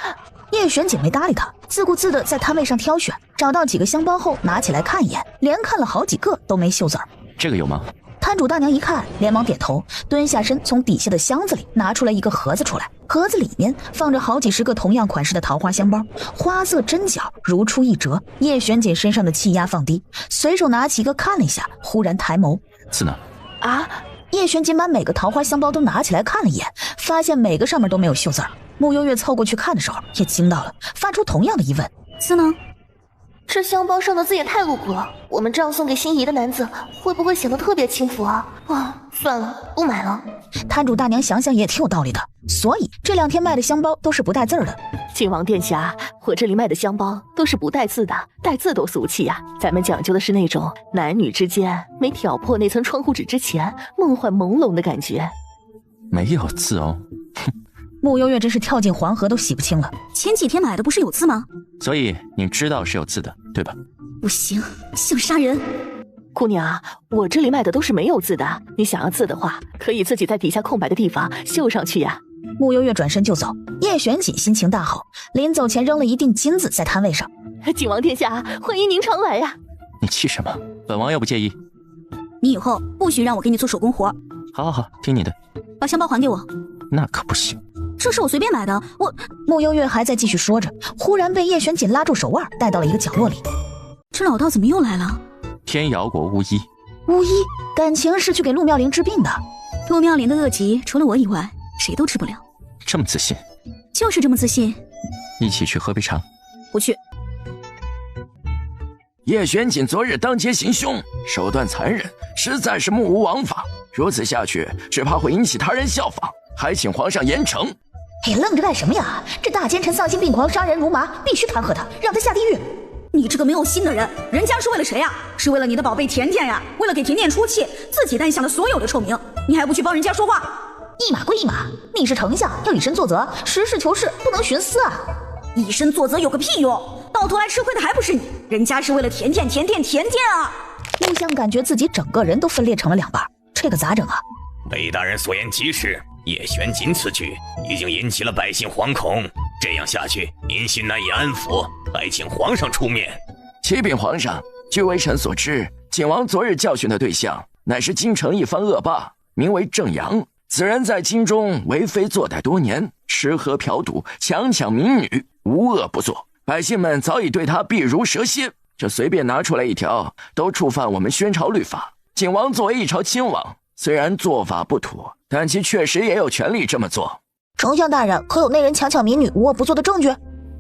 叶璇姐没搭理他，自顾自的在摊位上挑选，找到几个香包后拿起来看一眼，连看了好几个都没锈字儿。这个有吗？摊主大娘一看，连忙点头，蹲下身从底下的箱子里拿出来一个盒子出来，盒子里面放着好几十个同样款式的桃花香包，花色针脚如出一辙。叶璇姐身上的气压放低，随手拿起一个看了一下，忽然抬眸：刺呢？啊！叶璇紧把每个桃花香包都拿起来看了一眼，发现每个上面都没有锈字儿。穆幽月凑过去看的时候也惊到了，发出同样的疑问：刺呢？这香包上的字也太露骨了，我们这样送给心仪的男子，会不会显得特别轻浮啊？算了，不买了。摊主大娘想想也挺有道理的，所以这2天卖的香包都是不带字儿的。靖王殿下，我这里卖的香包都是不带字的，带字多俗气呀。咱们讲究的是那种男女之间没挑破那层窗户纸之前，梦幻朦胧的感觉。没有字哦。穆幽月真是跳进黄河都洗不清了。前几天买的不是有字吗？所以你知道是有字的，对吧？不行，像杀人。姑娘，我这里卖的都是没有字的，你想要字的话，可以自己在底下空白的地方绣上去呀。穆幽月转身就走，叶璇锦心情大好，临走前扔了一锭金子在摊位上。靖王殿下，欢迎您常来呀。你气什么？本王又不介意。你以后不许让我给你做手工活。好，听你的。把香包还给我。那可不行。这是我随便买的，穆幽月还在继续说着，忽然被叶璇锦拉住手腕，带到了一个角落里。这老道怎么又来了？天瑶国巫医。巫医，感情是去给陆妙龄治病的。陆妙龄的恶疾，除了我以外，谁都治不了。这么自信？就是这么自信。一起去喝杯茶。不去。叶璇锦昨日当街行凶，手段残忍，实在是目无王法。如此下去，只怕会引起他人效仿，还请皇上严惩。你愣着干什么呀？这大奸臣丧心病狂，杀人如麻，必须弹劾他，让他下地狱。你这个没有心的人，人家是为了谁呀？是为了你的宝贝甜甜呀，为了给甜甜出气，自己担下了所有的臭名，你还不去帮人家说话？一码归一码，你是丞相，要以身作则，实事求是，不能徇私啊！以身作则有个屁用，到头来吃亏的还不是你，人家是为了甜甜啊！陆相感觉自己整个人都分裂成了2半，这个咋整啊？北大人所言极是，叶璇锦此举已经引起了百姓惶恐，这样下去民心难以安抚，还请皇上出面。启禀皇上，据微臣所知，景王昨日教训的对象乃是京城一番恶霸，名为郑阳。此人在京中为非作歹多年，吃喝嫖赌，强抢民女，无恶不作。百姓们早已对他避如蛇蝎，这随便拿出来一条，都触犯我们宣朝律法。景王作为一朝亲王，虽然做法不妥，但其确实也有权利这么做。丞相大人，可有那人强抢民女、无恶不作的证据？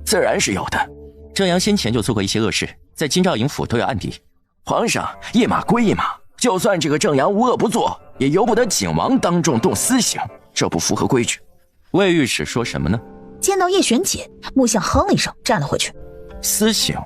自然是有的。郑阳先前就做过一些恶事，在京兆尹府都有案底。皇上，一码归一码，就算这个郑阳无恶不作，也由不得景王当众动私刑，这不符合规矩。魏御史说什么呢？见到叶璇锦，木相哼了一声，站了回去。私刑？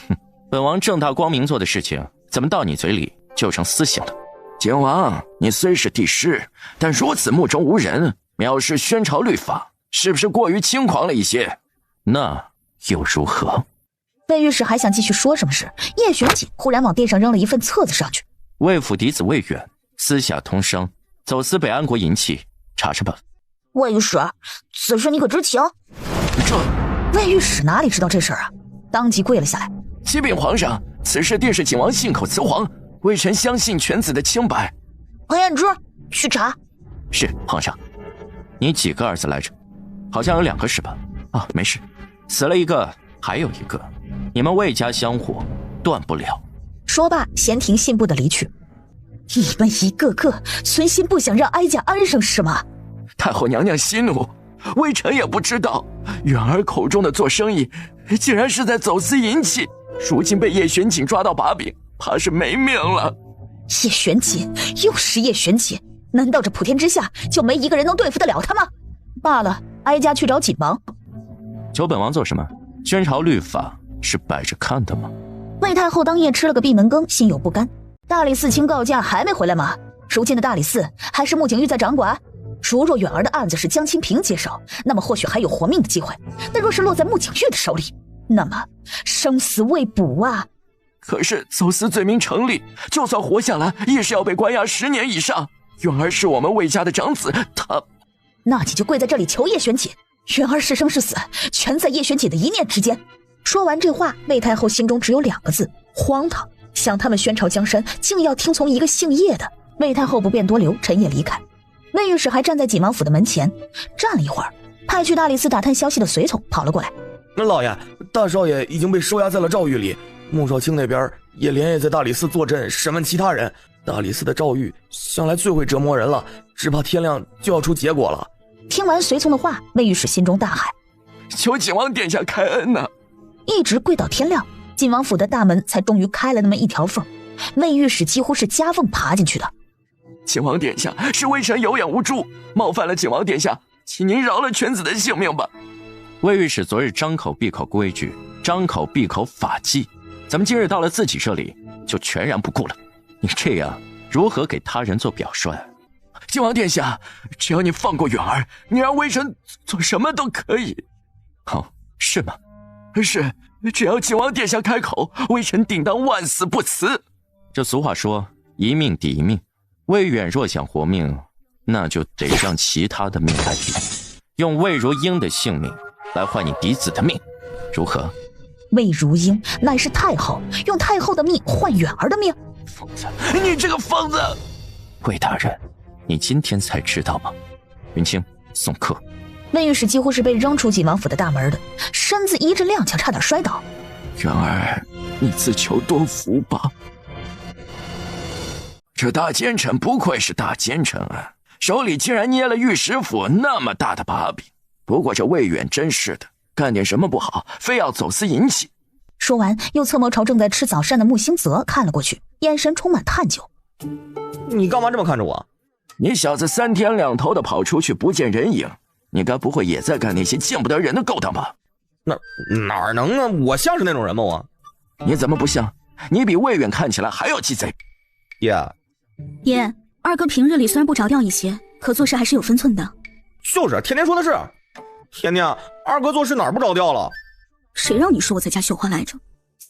哼，本王正大光明做的事情，怎么到你嘴里就成私刑了？景王，你虽是帝师，但如此目中无人，藐视宣朝律法，是不是过于轻狂了一些？那又如何？魏御史还想继续说什么时，叶璇锦忽然往地上扔了一份册子上去。魏府嫡子魏远私下通商，走私北安国银器，查查吧。魏御史，此事你可知情？这魏御史哪里知道这事儿啊？当即跪了下来。启禀皇上，此事定是景王信口雌黄，微臣相信犬子的清白。彭彦之，去查。是皇上。你几个儿子来着？好像有2个是吧？啊，没事，死了一个，还有一个。你们魏家香火断不了。说罢，闲庭信步的离去。你们一个个存心不想让哀家安生是吗？太后娘娘息怒，微臣也不知道，远儿口中的做生意，竟然是在走私银器，如今被叶璇锦抓到把柄，怕是没命了。叶璇锦，又是叶璇锦，难道这普天之下就没一个人能对付得了他吗？罢了，哀家去找锦王。求本王做什么？宣朝律法是摆着看的吗？魏太后当夜吃了个闭门羹，心有不甘。大理寺卿告假还没回来吗？如今的大理寺还是穆景玉在掌管。如若远儿的案子是江清平接手，那么或许还有活命的机会，但若是落在穆景玉的手里，那么生死未卜啊。可是走私罪名成立，就算活下来也是要被关押10年以上。远儿是我们魏家的长子，他……那你就跪在这里求叶璇锦，允儿是生是死，全在叶璇锦的一念之间。说完这话，魏太后心中只有2个字：荒唐。想他们宣朝江山，竟要听从一个姓叶的。魏太后不便多留，陈也离开。魏御史还站在锦王府的门前站了一会儿，派去大理寺打探消息的随从跑了过来。老爷，大少爷已经被收押在了诏狱里，穆少卿那边也连夜在大理寺坐镇审问其他人。大理寺的诏狱向来最会折磨人了，只怕天亮就要出结果了。听完随从的话，魏御史心中大喊：求景王殿下开恩呐！一直跪到天亮，锦王府的大门才终于开了那么一条缝。魏御史几乎是夹缝爬进去的。景王殿下，是微臣有眼无珠，冒犯了景王殿下，请您饶了犬子的性命吧。魏御史昨日张口闭口规矩，张口闭口法纪，咱们今日到了自己这里就全然不顾了。你这样如何给他人做表率？景王殿下，只要你放过允儿，你让微臣做什么都可以。哦，是吗？是，只要景王殿下开口，微臣定当万死不辞。这俗话说，一命抵一命。魏远若想活命，那就得让其他的命来抵，用魏如英的性命来换你嫡子的命，如何？魏如英乃是太后，用太后的命换远儿的命。疯子，你这个疯子！魏大人，你今天才知道吗？云清，送客。魏御史几乎是被扔出锦王府的大门的，身子一阵踉跄，差点摔倒。远儿，你自求多福吧。这大奸臣不愧是大奸臣啊，手里竟然捏了御史府那么大的把柄。不过这魏远真是的，干点什么不好，非要走私银器。说完，又侧眸朝正在吃早膳的穆兴泽看了过去，眼神充满探究。你干嘛这么看着我？你小子3天2头的跑出去不见人影，你该不会也在干那些见不得人的勾当吧？哪能啊？我像是那种人吗？我？你怎么不像？你比魏远看起来还要鸡贼。爷，二哥平日里虽然不着调一些，可做事还是有分寸的。就是天天说的是。天天，二哥做事哪儿不着调了？谁让你说我在家绣花来着？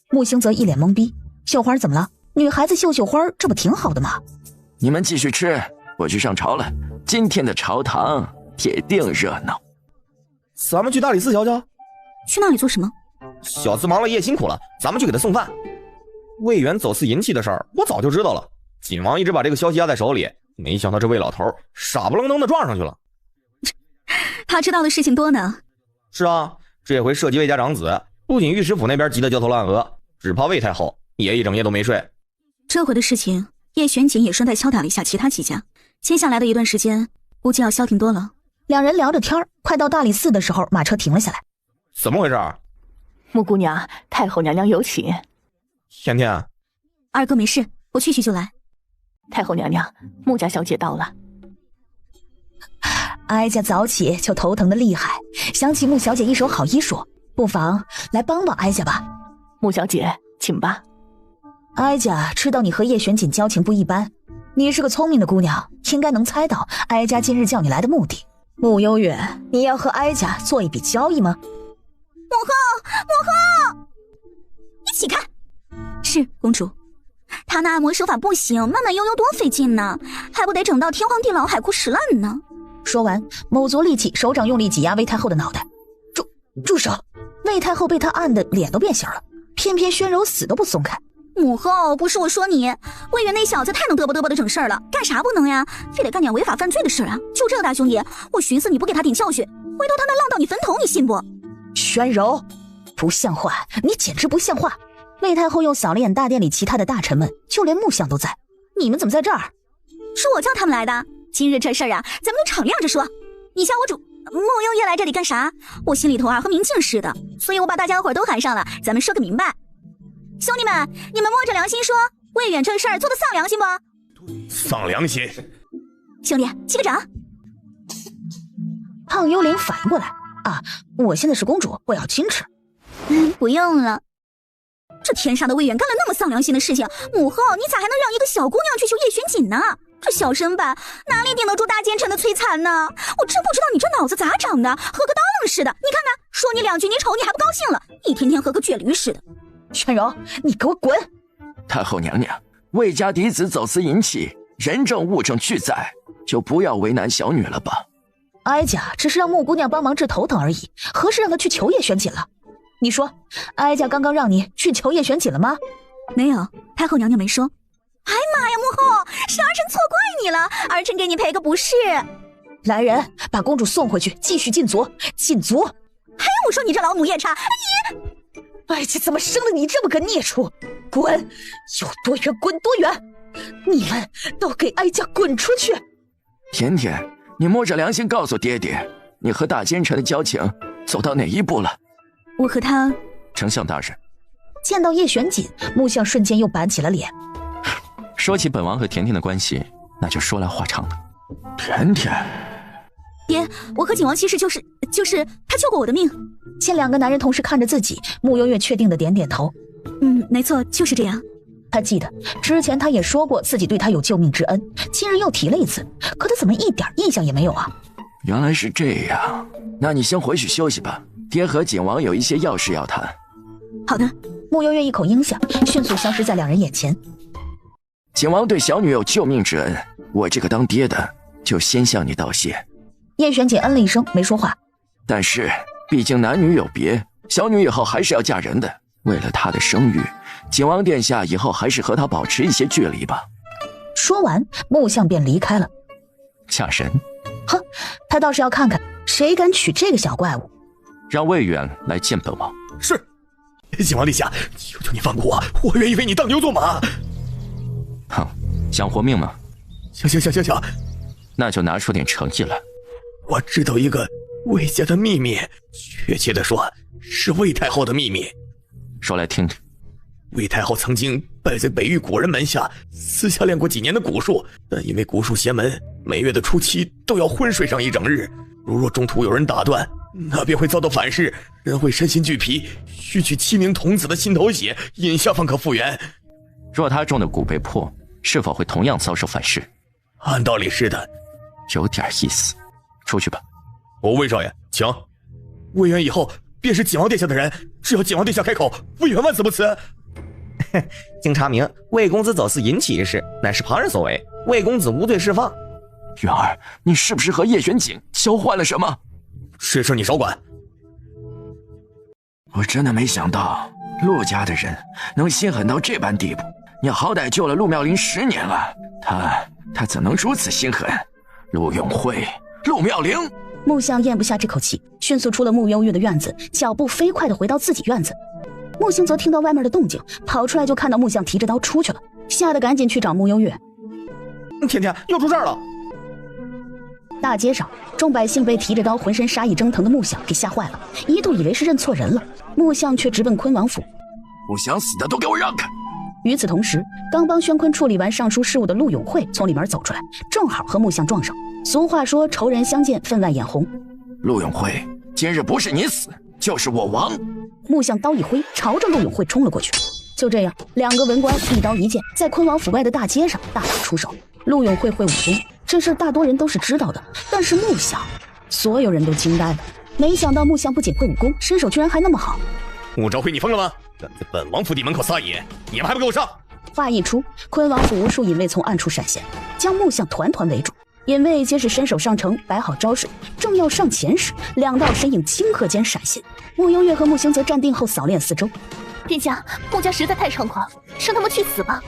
穆兴泽一脸懵逼。绣花怎么了？女孩子绣绣花，这不挺好的吗？你们继续吃，我去上朝了。今天的朝堂铁定热闹。咱们去大理寺瞧瞧。去那里做什么？小子忙了夜辛苦了，咱们去给他送饭。魏远走私银器的事儿，我早就知道了。锦王一直把这个消息压在手里，没想到这魏老头傻不愣登的撞上去了。他知道的事情多呢。是啊，这回涉及魏家长子，不仅御史府那边急得焦头烂额，只怕魏太后也一整夜都没睡。这回的事情，叶玄锦也顺带敲打了一下其他几家，接下来的一段时间，估计要消停多了。两人聊着天，快到大理寺的时候，马车停了下来。怎么回事？穆姑娘，太后娘娘有请。天天，二哥没事，我去就来。太后娘娘，穆家小姐到了。哀家早起就头疼的厉害，想起穆小姐一手好医术，不妨来帮帮哀家吧。穆小姐，请吧。哀家知道你和叶玄锦交情不一般，你是个聪明的姑娘，应该能猜到哀家今日叫你来的目的。穆幽月，你要和哀家做一笔交易吗？母后，一起看。是公主。他那按摩手法不行，慢慢悠悠多费劲呢，还不得整到天荒地老海枯石烂呢。说完，卯足力气，手掌用力挤压魏太后的脑袋。住手！魏太后被他按的脸都变形了，偏偏宣柔死都不松开。母后，不是我说你，魏远那小子太能嘚啵的整事儿了，干啥不能呀？非得干点违法犯罪的事啊！就这个大兄弟，我寻思你不给他顶教训，回头他那浪到你坟头，你信不？宣柔，不像话，你简直不像话！魏太后又扫了眼大殿里其他的大臣们，就连穆相都在。你们怎么在这儿？是我叫他们来的。今日这事儿啊，咱们都敞亮着说。你像我穆幽月来这里干啥？我心里头啊和明镜似的，所以我把大家伙都喊上了，咱们说个明白。兄弟们，你们摸着良心说，魏远这事儿做的丧良心不？丧良心。兄弟，击个掌。胖幽灵反应过来啊，我现在是公主，我要矜持。不用了。这天杀的魏远干了那么丧良心的事情，母后你咋还能让一个小姑娘去求叶玄锦呢？这小身板哪里顶得住大奸臣的摧残呢？我真不知道你这脑子咋长的，和个刀楞似的。你看看，说你两句你瞅你还不高兴了，一天天和个倔驴似的。宣柔，你给我滚！太后娘娘，魏家嫡子走私银器，人证物证俱在，就不要为难小女了吧。哀家只是让穆姑娘帮忙治头疼而已，何时让她去求叶玄锦了？你说，哀家刚刚让你去求叶玄锦了吗？没有，太后娘娘没说。哎妈呀，母后，是儿臣错怪你了，儿臣给你赔个不是。来人，把公主送回去，继续禁足，禁足！还用我说你这老母夜叉？你，哀家怎么生了你这么个孽畜？滚，有多远滚多远！你们都给哀家滚出去！甜甜，你摸着良心告诉爹爹，你和大奸臣的交情走到哪一步了？我和他……丞相大人，见到叶玄锦，穆相瞬间又板起了脸。说起本王和甜甜的关系，那就说来话长了。甜甜，爹，我和景王其实就是他救过我的命。见两个男人同时看着自己，穆幽月确定的点点头。没错，就是这样。他记得之前他也说过自己对他有救命之恩，今日又提了一次，可他怎么一点印象也没有啊？原来是这样，那你先回去休息吧，爹和景王有一些要事要谈。好的。穆幽月一口应下，迅速消失在两人眼前。景王对小女有救命之恩，我这个当爹的就先向你道谢。叶玄锦嗯了一声，没说话。但是毕竟男女有别，小女以后还是要嫁人的，为了她的声誉，景王殿下以后还是和她保持一些距离吧。说完，穆相便离开了。嫁人？哼，他倒是要看看谁敢娶这个小怪物。让魏远来见本王。是。景王陛下，求求你放过我，我愿意为你当牛做马。哼，想活命吗？行，那就拿出点诚意来。我知道一个魏家的秘密，确切的说是魏太后的秘密。说来听听。魏太后曾经拜在北域古人门下，私下练过几年的蛊术，但因为蛊术邪门，每月的初七都要昏睡上一整日。如若中途有人打断，那便会遭到反噬，人会身心俱疲，需取7名童子的心头血饮下方可复原。若他中的蛊被破，是否会同样遭受反噬？按道理是的。有点意思。出去吧。魏少爷，请。魏远以后便是景王殿下的人，只要景王殿下开口，魏远万死不辞。经查明，魏公子走私银器一事乃是旁人所为，魏公子无罪释放。远儿，你是不是和叶玄锦交换了什么？这事你少管。我真的没想到陆家的人能心狠到这般地步。你好歹救了陆妙龄10年了，他怎能如此心狠？陆永慧，陆妙龄。穆相咽不下这口气，迅速出了穆幽月的院子，脚步飞快地回到自己院子。穆星则听到外面的动静，跑出来就看到穆相提着刀出去了，吓得赶紧去找穆幽月。甜甜又出事了！大街上，众百姓被提着刀、浑身杀意蒸腾的穆相给吓坏了，一度以为是认错人了。穆相却直奔昆王府。不想死的都给我让开！与此同时，刚帮宣坤处理完尚书事务的陆永慧从里面走出来，正好和穆相撞上。俗话说，仇人相见，分外眼红。陆永慧，今日不是你死，就是我亡！穆相刀一挥，朝着陆永慧冲了过去。就这样，两个文官一刀一剑，在昆王府外的大街上大打出手。陆永慧会武功，这事大多人都是知道的，但是穆相，所有人都惊呆了。没想到穆相不仅会武功，身手居然还那么好。穆昭辉，你疯了吗？敢在本王府邸门口撒野，你们还不给我上！话一出，昆王府无数隐卫从暗处闪现，将穆相团团围住。隐卫皆是身手上乘，摆好招式，正要上前时，两道身影顷刻间闪现。穆幽月和穆星则站定后扫练四周。殿下，穆家实在太猖狂，让他们去死吧！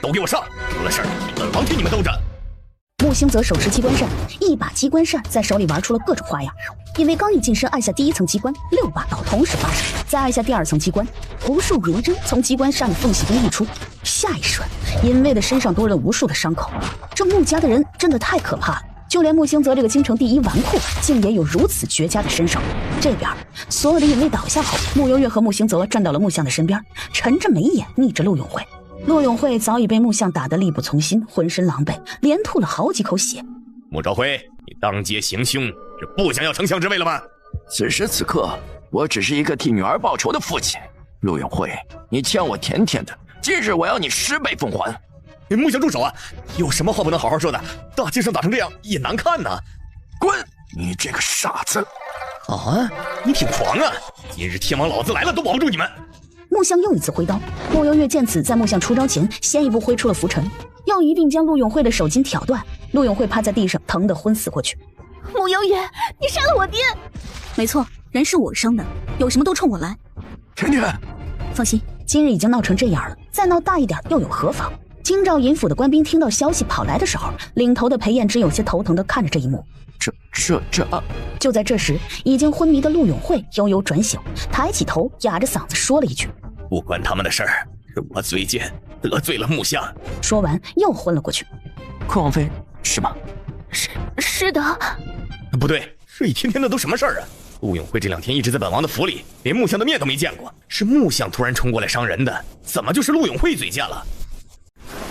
都给我上！出了事儿，本王替你们兜着。穆星则手持机关扇，一把机关扇在手里玩出了各种花样。因为刚一近身按下第1层机关，6把刀同时发射，再按下第2层机关，无数银针从机关扇的缝隙中溢出。下一瞬，隐卫的身上多了无数的伤口。这穆家的人真的太可怕了，就连穆星泽这个京城第1纨绔，竟也有如此绝佳的身手。这边所有的隐卫倒下后，穆幽月和穆星泽站到了穆相的身边，沉着眉眼睨着陆永慧。陆永慧早已被穆相打得力不从心，浑身狼狈，连吐了好几口血。穆昭辉，你当街行凶，是不想要丞相之位了吗？此时此刻，我只是一个替女儿报仇的父亲。陆永慧，你欠我甜甜的，今日我要你10倍奉还。穆相住手啊！有什么话不能好好说的？大街上打成这样也难看呢。滚！你这个傻子！啊，你挺狂啊！今日天王老子来了都保不住你们。穆相又一次挥刀，穆幽月见此，在穆相出招前先一步挥出了拂尘，要一并将陆永慧的手筋挑断。陆永慧趴在地上，疼得昏死过去。穆穆幽月，你杀了我爹！没错，人是我生的，有什么都冲我来。甜甜，放心，今日已经闹成这样了，再闹大一点又有何妨？京兆尹府的官兵听到消息跑来的时候，领头的裴彦之有些头疼地看着这一幕。就在这时，已经昏迷的陆永慧悠悠转醒，抬起头，哑着嗓子说了一句：“不关他们的事儿，是我嘴贱得罪了木相。”说完又昏了过去。坤王妃是吗？是的。不对，这一天天的都什么事儿啊？陆永慧这2天一直在本王的府里，连木相的面都没见过，是木相突然冲过来伤人的，怎么就是陆永慧嘴贱了？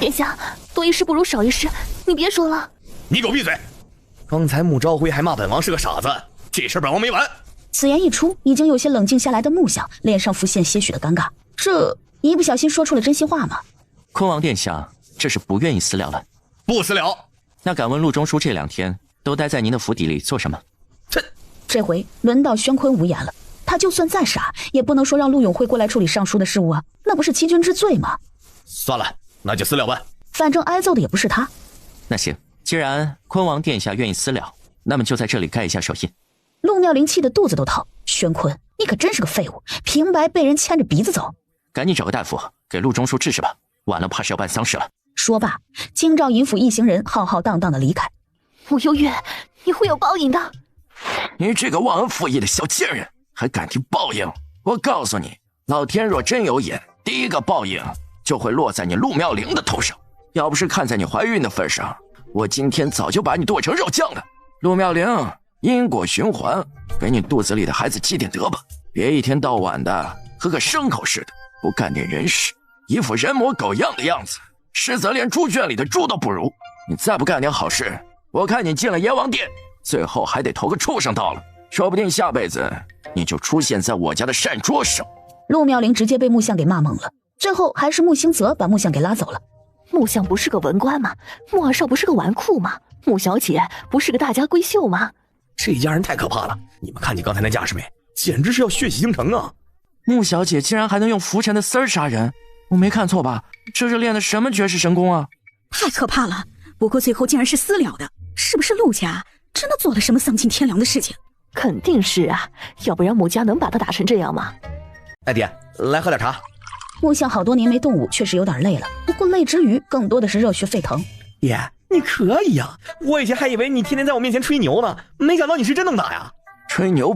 殿下，多一事不如少一事，你别说了。你给我闭嘴！刚才穆昭辉还骂本王是个傻子，这事本王没完。此言一出，已经有些冷静下来的木相脸上浮现些许的尴尬，这一不小心说出了真心话吗？坤王殿下，这是不愿意私了了？不私了。那敢问陆中书这2天都待在您的府邸里做什么？这回轮到宣坤无言了，他就算再傻，也不能说让陆永慧过来处理尚书的事务啊，那不是欺君之罪吗？算了，那就私了吧。反正挨揍的也不是他。那行，既然坤王殿下愿意私了，那么就在这里盖一下手印。陆妙龄气得肚子都疼，宣坤，你可真是个废物，平白被人牵着鼻子走。赶紧找个大夫给陆中书治治吧，晚了怕是要办丧事了。说罢，京兆尹府一行人浩浩荡荡的离开。穆幽月，你会有报应的。你这个忘恩负义的小贱人，还敢提报应？我告诉你，老天若真有眼，第一个报应就会落在你陆妙龄的头上。要不是看在你怀孕的份上，我今天早就把你剁成肉酱了。陆妙龄，因果循环，给你肚子里的孩子积点德吧，别一天到晚的和个牲口似的，不干点人事，一副人模狗样的样子，实则连猪圈里的猪都不如。你再不干点好事，我看你进了阎王殿，最后还得投个畜生道了，说不定下辈子你就出现在我家的膳桌上。陆妙龄直接被木相给骂懵了，最后还是穆兴泽把木相给拉走了。木相不是个文官吗？穆二少不是个纨绔吗？穆小姐不是个大家闺秀吗？这家人太可怕了，你们看见刚才那架势没？简直是要血洗京城啊！穆小姐竟然还能用浮尘的丝儿杀人，我没看错吧？这是练的什么绝世神功啊？太可怕了！不过最后竟然是私了的，是不是陆家真的做了什么丧尽天良的事情？肯定是啊，要不然穆家能把他打成这样吗？哎爹，来喝点茶。木相好多年没动武，确实有点累了，不过累之余更多的是热血沸腾。爹，你可以呀！我以前还以为你天天在我面前吹牛呢，没想到你是真能打呀！吹牛？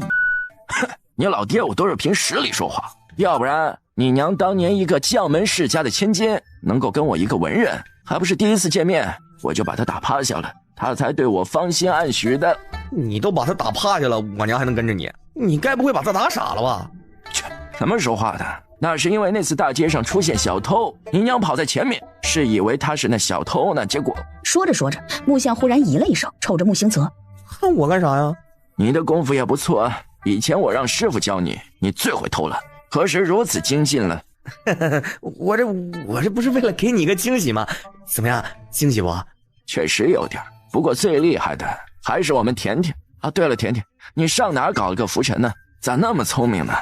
你老爹我都是凭实力说话，要不然你娘当年一个将门世家的千金，能够跟我一个文人，还不是第一次见面我就把她打趴下了，她才对我芳心暗许的。你都把她打趴下了，我娘还能跟着你？你该不会把她打傻了吧？切，什么说话的？那是因为那次大街上出现小偷，你娘跑在前面，是以为他是那小偷呢，结果……说着说着，木相忽然咦了一声，瞅着穆兴泽：“看我干啥呀？你的功夫也不错，以前我让师傅教你，你最会偷了，何时如此精进了？”我这不是为了给你个惊喜吗？怎么样，惊喜不？确实有点，不过最厉害的还是我们甜甜啊。对了，甜甜，你上哪儿搞了个浮尘呢？咋那么聪明呢？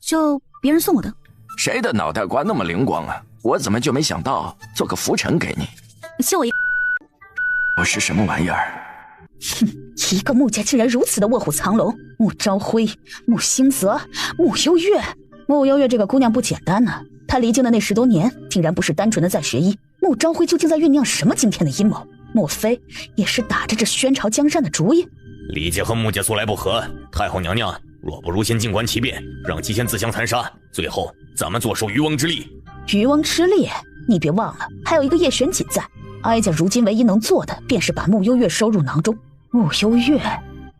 就别人送我的。谁的脑袋瓜那么灵光啊？我怎么就没想到做个浮尘给你？秀我一……我是什么玩意儿？哼，一个穆家竟然如此的卧虎藏龙！穆朝辉、穆兴泽、穆幽月，穆幽月这个姑娘不简单呢。她离京的那10多年，竟然不是单纯的在学医。穆朝辉究竟在酝酿什么惊天的阴谋？莫非也是打着这宣朝江山的主意？李家和穆家素来不和，太后娘娘若不如先静观其变，让其先自相残杀，最后咱们坐收渔翁之利。渔翁之利？你别忘了，还有一个叶玄锦在。哀家如今唯一能做的，便是把穆幽月收入囊中。穆幽月，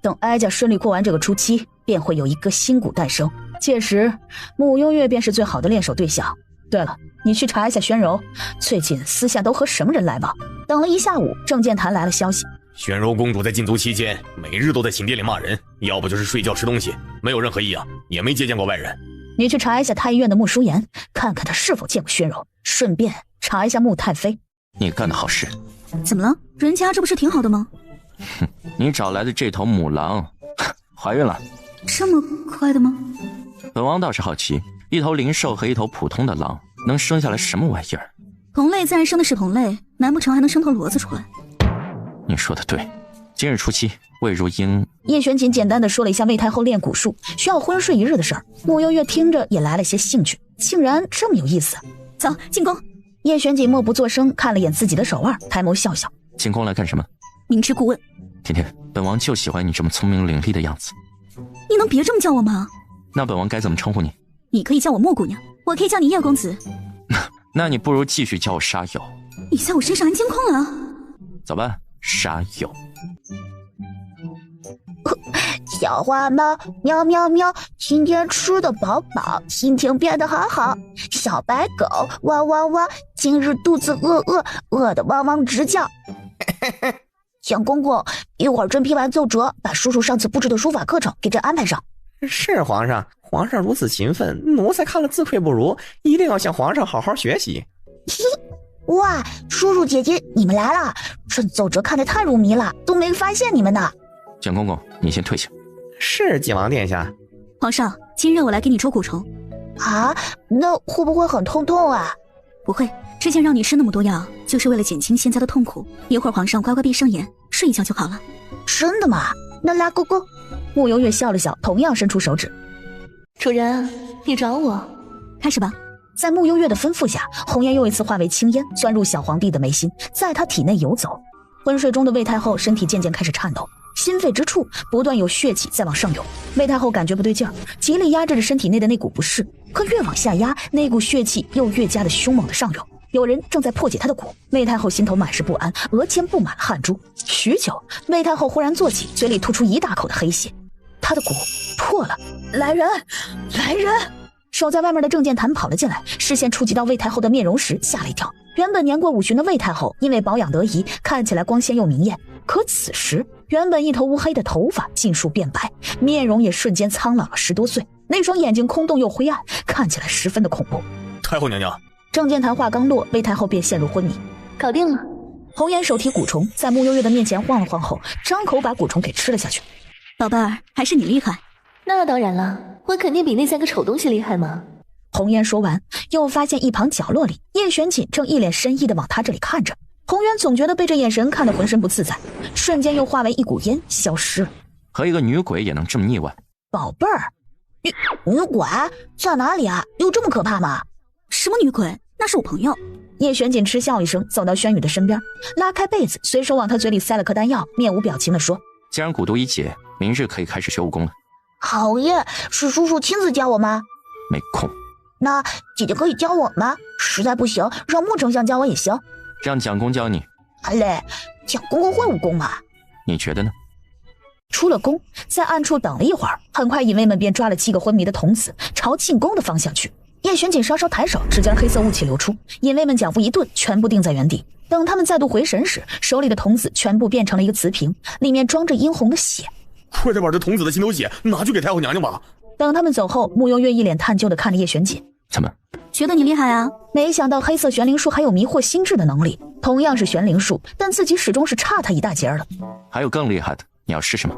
等哀家顺利过完这个初期，便会有一个新骨诞生，届时穆幽月便是最好的练手对象。对了，你去查一下宣柔，最近私下都和什么人来往？等了一下午，郑健谈来了消息。宣柔公主在禁足期间，每日都在寝殿里骂人，要不就是睡觉吃东西，没有任何异样，也没接见过外人。你去查一下太医院的穆淑妍，看看她是否见过宣柔，顺便查一下穆太妃。你干的好事。怎么了？人家这不是挺好的吗？哼，你找来的这头母狼怀孕了。这么快的吗？本王倒是好奇，一头灵兽和一头普通的狼能生下来什么玩意儿？同类自然生的是同类，难不成还能生头骡子出来？你说的对，今日初七魏如英。叶玄锦简单的说了一下魏太后练蛊术需要昏睡一日的事儿，穆幽月听着也来了些兴趣，竟然这么有意思。走，进宫。叶玄锦默不作声，看了眼自己的手腕，抬眸笑笑。进宫来干什么？明知故问。甜甜，本王就喜欢你这么聪明伶俐的样子。你能别这么叫我吗？那本王该怎么称呼你？你可以叫我莫姑娘，我可以叫你叶公子。那你不如继续叫我沙友。你在我身上安监控了？走吧，沙友。小花猫喵喵喵，今天吃得饱饱，心情变得好好。小白狗汪汪汪，今日肚子饿得汪汪直叫。蒋公公，一会儿朕批完奏折，把叔叔上次布置的书法课程给朕安排上。是皇上，皇上如此勤奋，奴才看了自愧不如，一定要向皇上好好学习。哇，叔叔姐姐你们来了，朕奏折看得太入迷了，都没发现你们呢。蒋公公，你先退下。是靖王殿下。皇上，今日我来给你捉蛊虫。啊，那会不会很痛啊？不会，之前让你吃那么多药，就是为了减轻现在的痛苦。一会儿皇上乖乖闭上眼，睡一觉就好了。真的吗？那拉勾勾。穆幽月笑了笑，同样伸出手指。主人，你找我。开始吧。在穆幽月的吩咐下，红烟又一次化为青烟，钻入小皇帝的眉心，在他体内游走。昏睡中的魏太后身体渐渐开始颤抖，心肺之处不断有血气在往上涌。魏太后感觉不对劲儿，极力压制着身体内的那股不适，可越往下压，那股血气又越加的凶猛的上涌。有人正在破解她的蛊，魏太后心头满是不安，额间布满了汗珠。许久，魏太后忽然坐起，嘴里吐出一大口的黑血。她的蛊破了。来人，来人！守在外面的郑健谈跑了进来，视线触及到魏太后的面容时吓了一跳。原本年过50的魏太后因为保养得宜，看起来光鲜又明艳，可此时原本一头乌黑的头发尽数变白，面容也瞬间苍老了10多岁，那双眼睛空洞又灰暗，看起来十分的恐怖。太后娘娘。郑健谈话刚落，魏太后便陷入昏迷。搞定了。红颜手提蛊虫在穆幽月的面前晃了晃后，张口把蛊虫给吃了下去。宝贝儿，还是你厉害。那当然了，我肯定比那3个丑东西厉害嘛。红颜说完，又发现一旁角落里叶玄锦正一脸深意的往他这里看着。红颜总觉得被这眼神看得浑身不自在，瞬间又化为一股烟消失了。和一个女鬼也能这么腻歪？宝贝儿，女鬼在哪里啊？有这么可怕吗？什么女鬼？那是我朋友。叶玄锦嗤笑一声，走到轩宇的身边，拉开被子，随手往他嘴里塞了颗丹药，面无表情地说：既然蛊毒已解，明日可以开始学武功了。好耶，是叔叔亲自教我吗？没空。那姐姐可以教我吗？实在不行，让穆丞相教我也行。让蒋公教你。好嘞，蒋公公会武功吗？你觉得呢？出了宫，在暗处等了一会儿，很快隐卫们便抓了7个昏迷的童子，朝进宫的方向去。叶玄锦稍稍抬手，只见黑色雾气流出，隐卫们脚步一顿，全部定在原地。等他们再度回神时，手里的童子全部变成了一个瓷瓶，里面装着殷红的血。快点把这童子的心头血拿去给太后娘娘吧。等他们走后，穆幽月一脸探究地看着叶玄锦。怎么？觉得你厉害啊？没想到黑色玄灵术还有迷惑心智的能力，同样是玄灵术，但自己始终是差他一大截了。还有更厉害的，你要试试吗？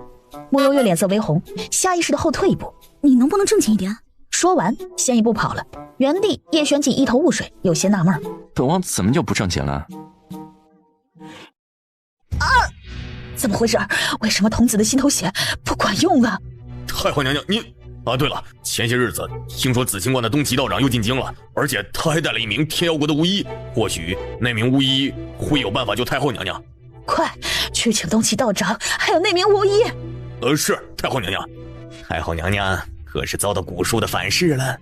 穆幽月脸色微红，下意识地后退一步。你能不能正经一点？说完，先一步跑了。原地，叶玄锦一头雾水，有些纳闷。本王怎么就不正经了？怎么回事？为什么童子的心头血不管用啊？太后娘娘，你……对了，前些日子听说紫清观的东岐道长又进京了，而且他还带了一名天妖国的巫医，或许那名巫医会有办法救太后娘娘。快去请东岐道长，还有那名巫医。是太后娘娘。太后娘娘可是遭到蛊术的反噬了。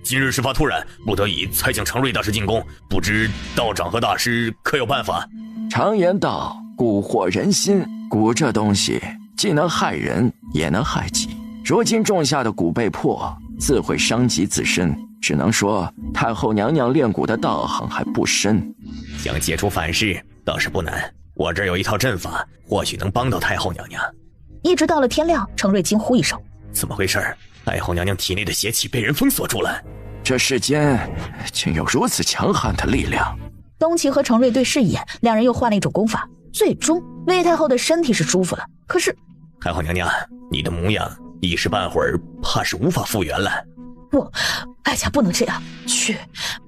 今日事发突然，不得已才请常瑞大师进宫，不知道长和大师可有办法？常言道，蛊惑人心，蛊这东西既能害人，也能害己。如今种下的蛊被破，自会伤及自身，只能说太后娘娘练蛊的道行还不深。想解除反噬倒是不难，我这儿有一套阵法，或许能帮到太后娘娘。一直到了天亮，程瑞惊呼一声：怎么回事？太后娘娘体内的邪气被人封锁住了。这世间竟有如此强悍的力量。东岐和程瑞对视一眼，两人又换了一种功法。最终魏太后的身体是舒服了，可是太后娘娘，你的模样一时半会儿怕是无法复原了。不，哀家不能这样，去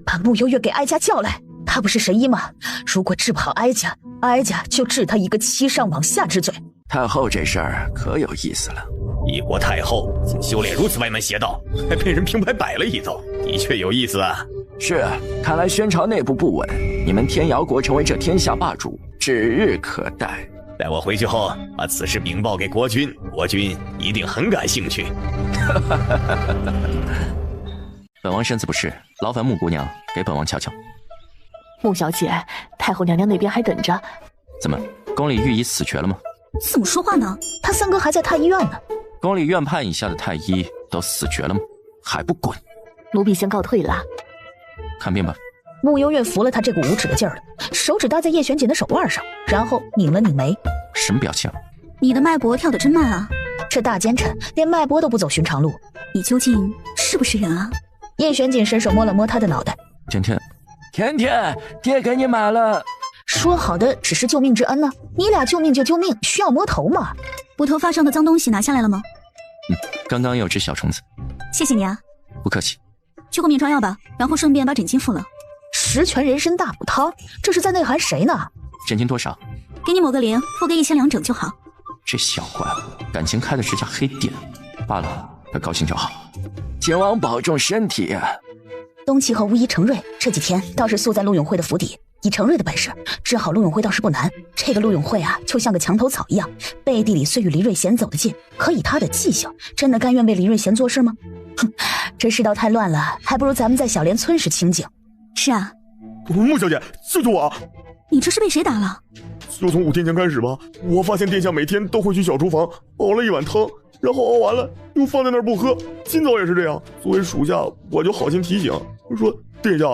把穆幽月给哀家叫来。他不是神医吗？如果治不好哀家，哀家就治他一个7上往下之罪。太后这事儿可有意思了。一国太后竟修炼如此歪门邪道，还被人平白摆了一道，的确有意思啊。是，看来宣朝内部不稳，你们天瑶国成为这天下霸主指日可待。待我回去后，把此事禀报给国君，国君一定很感兴趣。本王身子不适，劳烦穆姑娘给本王瞧瞧。穆小姐，太后娘娘那边还等着。怎么，宫里御医死绝了吗？怎么说话呢？他三哥还在太医院呢。宫里院判以下的太医都死绝了吗？还不滚！奴婢先告退了。看病吧。穆幽月服了他这股无耻的劲儿了，手指搭在叶璇锦的手腕上，然后拧了拧眉。什么表情？你的脉搏跳得真慢啊！这大奸臣连脉搏都不走寻常路，你究竟是不是人啊？叶璇锦伸手摸了摸他的脑袋。甜甜，甜甜，爹给你买了。说好的只是救命之恩呢？你俩救命就救命，需要摸头吗？我头发上的脏东西拿下来了吗？刚刚有只小虫子。谢谢你啊。不客气。去后面抓药吧，然后顺便把枕巾敷了。十全人参大补汤，这是在内涵谁呢？枕巾多少？给你抹个零，敷个1000两整就好。这小坏物，感情开的是家黑店。罢了，他高兴就好。靖王保重身体啊。东岐和巫医程瑞这几天倒是宿在陆永会的府邸，以程瑞的本事治好陆永会倒是不难。这个陆永会啊，就像个墙头草一样，背地里虽与黎瑞贤走得近，可以他的记性，真的甘愿为黎瑞贤做事吗？哼，这世道太乱了，还不如咱们在小莲村时清静。是啊。穆小姐，救救我！你这是被谁打了？就从5天前开始吧，我发现殿下每天都会去小厨房熬了一碗汤，然后熬完了又放在那儿不喝。今早也是这样，作为属下，我就好心提醒，说殿下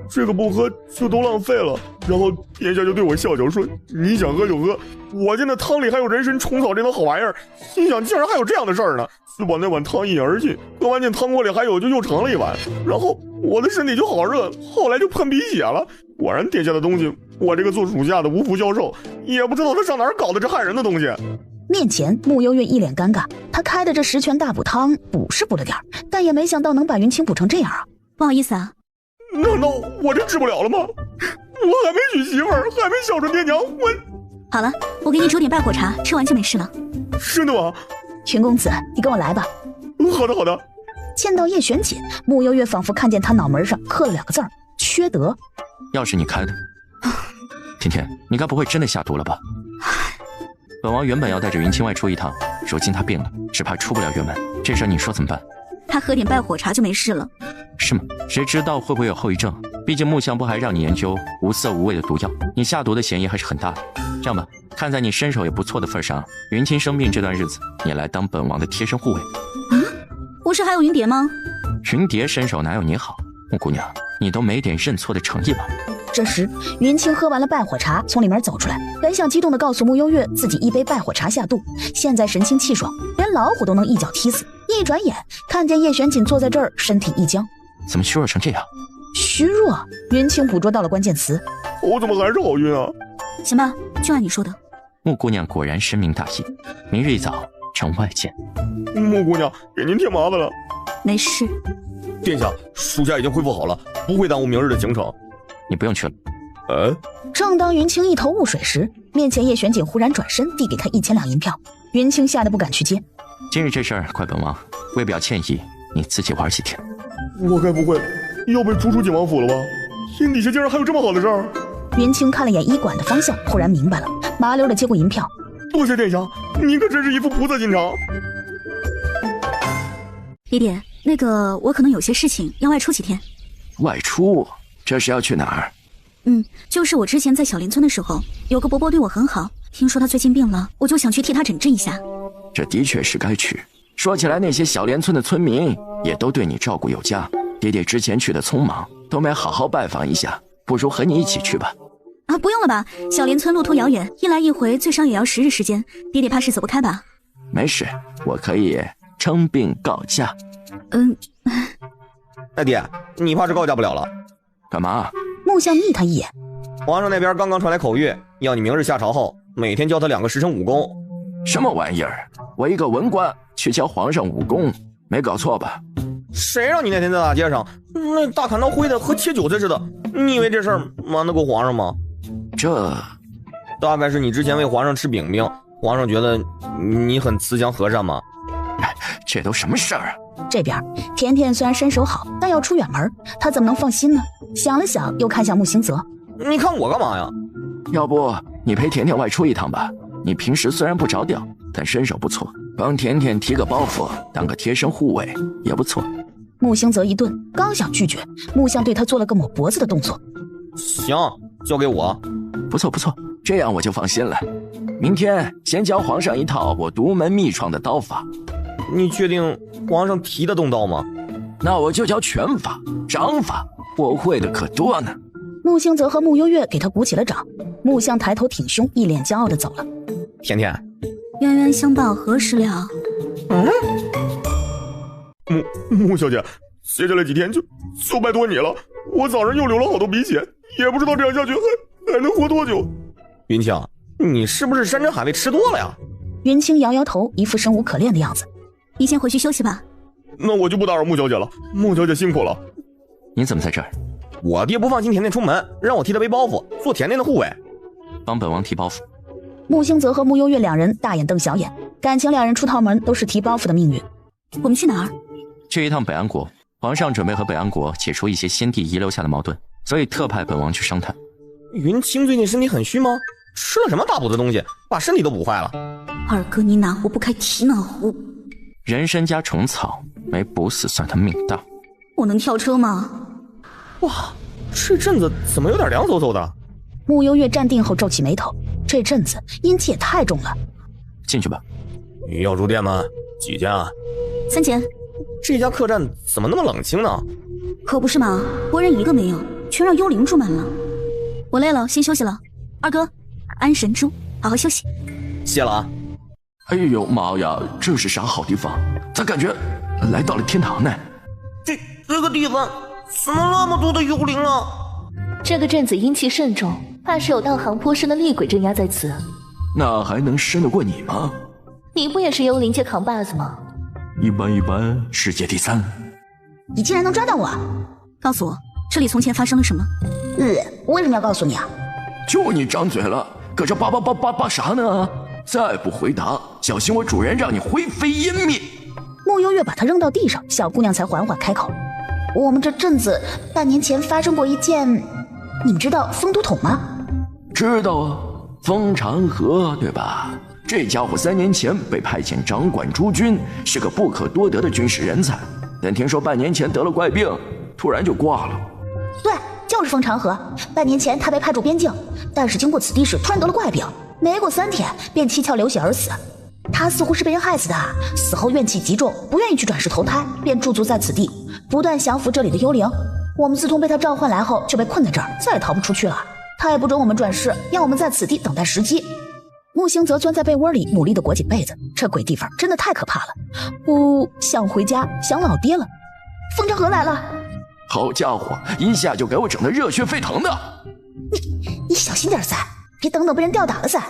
这个不喝就都浪费了。然后殿下就对我笑笑说：“你想喝就喝。”我见那汤里还有人参、虫草这等好玩意儿，心想竟然还有这样的事儿呢，就把那碗汤一饮而尽。喝完见汤锅里还有，就又盛了一碗。然后我的身体就好热，后来就喷鼻血了。果然殿下的东西，我这个做属下的无福消受，也不知道他上哪儿搞的这害人的东西。面前穆幽月一脸尴尬，他开的这十全大补汤补是补了点，但也没想到能把云清补成这样啊！不好意思啊。难道我这治不了了吗？我还没娶媳妇儿，还没孝顺爹娘，我……好了，我给你煮点败火茶，吃完就没事了。真的吗？群公子，你跟我来吧。好的，好的。见到叶璇锦，穆幽月仿佛看见他脑门上刻了2个字儿：缺德。药是你开的。甜甜，你该不会真的下毒了吧？本王原本要带着云清外出一趟，如今他病了，只怕出不了院门。这事你说怎么办？他喝点败火茶就没事了。是吗？谁知道会不会有后遗症？毕竟木相不还让你研究无色无味的毒药，你下毒的嫌疑还是很大的。这样吧，看在你身手也不错的份上，云清生病这段日子，你来当本王的贴身护卫。不是还有云蝶吗？云蝶身手哪有你好？木姑娘，你都没点认错的诚意吗？这时，云清喝完了败火茶，从里面走出来，本想激动地告诉穆幽月自己一杯败火茶下肚，现在神清气爽，连老虎都能一脚踢死。一转眼看见叶璇锦坐在这儿，身体一僵，怎么虚弱成这样？虚弱？云清捕捉到了关键词。我怎么还是好晕啊？行吧，就按你说的。穆姑娘果然深明大义，明日一早城外见。穆姑娘，给您添麻烦了。没事。殿下，属下已经恢复好了，不会耽误明日的行程。你不用去了。正当云清一头雾水时，面前叶璇锦忽然转身递给他1000两银票，云清吓得不敢去接。今日这事儿怪本王，为表歉意，你自己玩几天。我该不会要被逐出景王府了吧？天底下竟然还有这么好的事儿！云清看了眼医馆的方向，忽然明白了，麻溜的接过银票。多谢殿下，您可真是一副菩萨心肠。爹爹，那个我可能有些事情要外出几天。外出？这是要去哪儿？就是我之前在小林村的时候，有个伯伯对我很好，听说他最近病了，我就想去替他诊治一下。这的确是该去。说起来，那些小莲村的村民也都对你照顾有加。爹爹之前去的匆忙，都没好好拜访一下，不如和你一起去吧。啊，不用了吧？小莲村路途遥远，一来一回最少也要10日时间，爹爹怕是走不开吧？没事，我可以称病告假。大爹，你怕是告假不了了？干嘛？木相睨他一眼。皇上那边刚刚传来口谕，要你明日下朝后，每天教他2个时辰武功。什么玩意儿？我一个文官去教皇上武功，没搞错吧？谁让你那天在大街上那大砍刀挥的和切韭菜似的？你以为这事儿瞒得过皇上吗？这大概是你之前为皇上吃饼饼，皇上觉得你很慈祥和善吗？这都什么事儿啊？这边甜甜虽然身手好，但要出远门，他怎么能放心呢？想了想，又看向穆星泽，你看我干嘛呀？要不你陪甜甜外出一趟吧？你平时虽然不着调，但身手不错，帮甜甜提个包袱，当个贴身护卫也不错。穆星泽一顿，刚想拒绝，木相对他做了个抹脖子的动作。行，交给我。不错不错，这样我就放心了。明天先教皇上一套我独门秘创的刀法。你确定皇上提得动刀吗？那我就教拳法、掌法，我会的可多呢。穆星泽和穆幽月给他鼓起了掌，穆相抬头挺胸，一脸骄傲地走了。甜甜，冤冤相报何时了？穆小姐，接下来几天就拜托你了。我早上又流了好多鼻血，也不知道这样下去还能活多久。云清，你是不是山珍海味吃多了呀？云清摇摇头，一副生无可恋的样子。你先回去休息吧。那我就不打扰穆小姐了，穆小姐辛苦了。你怎么在这儿？我爹不放心甜甜出门，让我替她背包袱，做甜甜的护卫。帮本王提包袱。穆星泽和穆幽月两人大眼瞪小眼，感情两人出趟门都是提包袱的命运。我们去哪儿？去一趟北安国，皇上准备和北安国解除一些先帝遗留下的矛盾，所以特派本王去商谈。云清最近身体很虚吗？吃了什么大补的东西，把身体都补坏了？二哥，你哪壶不开提哪壶。人参加虫草，没补死算他命大。我能跳车吗？哇，这阵子怎么有点凉飕飕的？穆幽月站定后皱起眉头，这阵子阴气也太重了。进去吧。要住店吗？几间啊？3间。这家客栈怎么那么冷清呢？可不是嘛，活人一个没有，全让幽灵住满了。我累了，先休息了。二哥，安神珠，好好休息。谢了啊。哎呦妈呀，这是啥好地方？咋感觉来到了天堂呢？这个地方怎么那么多的幽灵啊？这个镇子阴气甚重，怕是有道行颇深的厉鬼镇压在此。那还能胜得过你吗？你不也是幽灵界扛把子吗？一般，世界第3。你竟然能抓到我！告诉我，这里从前发生了什么？我为什么要告诉你啊？就你张嘴了，搁这叭啥呢？再不回答，小心我主人让你灰飞烟灭！穆幽月把他扔到地上，小姑娘才缓缓开口：“我们这镇子半年前发生过一件，你们知道风都统吗？”知道啊，风长河对吧？这家伙3年前被派遣掌管诸军，是个不可多得的军事人才，但听说半年前得了怪病，突然就挂了。对，就是风长河。半年前他被派驻边境，但是经过此地时突然得了怪病，没过3天便七窍流血而死。他似乎是被人害死的，死后怨气极重，不愿意去转世投胎，便驻足在此地，不断降服这里的幽灵。我们自从被他召唤来后，就被困在这儿，再也逃不出去了。他也不准我们转世，要我们在此地等待时机。木星则钻在被窝里，努力地裹紧被子。这鬼地方真的太可怕了，想回家，想老爹了。风长河来了！好家伙，一下就给我整得热血沸腾的！你小心点噻，别等被人吊打了噻！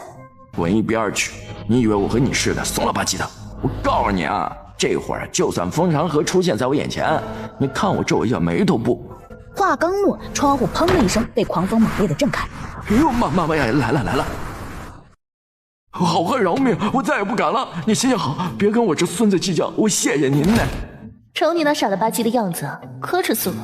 滚一边去！你以为我和你似的怂了吧唧的？我告诉你啊，这会儿就算风长河出现在我眼前，你看我皱一下眉头不？话刚落，窗户砰的一声被狂风猛烈地震开。哎呦妈呀，来了！好汉饶命，我再也不敢了。你行行好，别跟我这孙子计较，我谢谢您呢。瞅你那傻了吧唧的样子，可耻死了。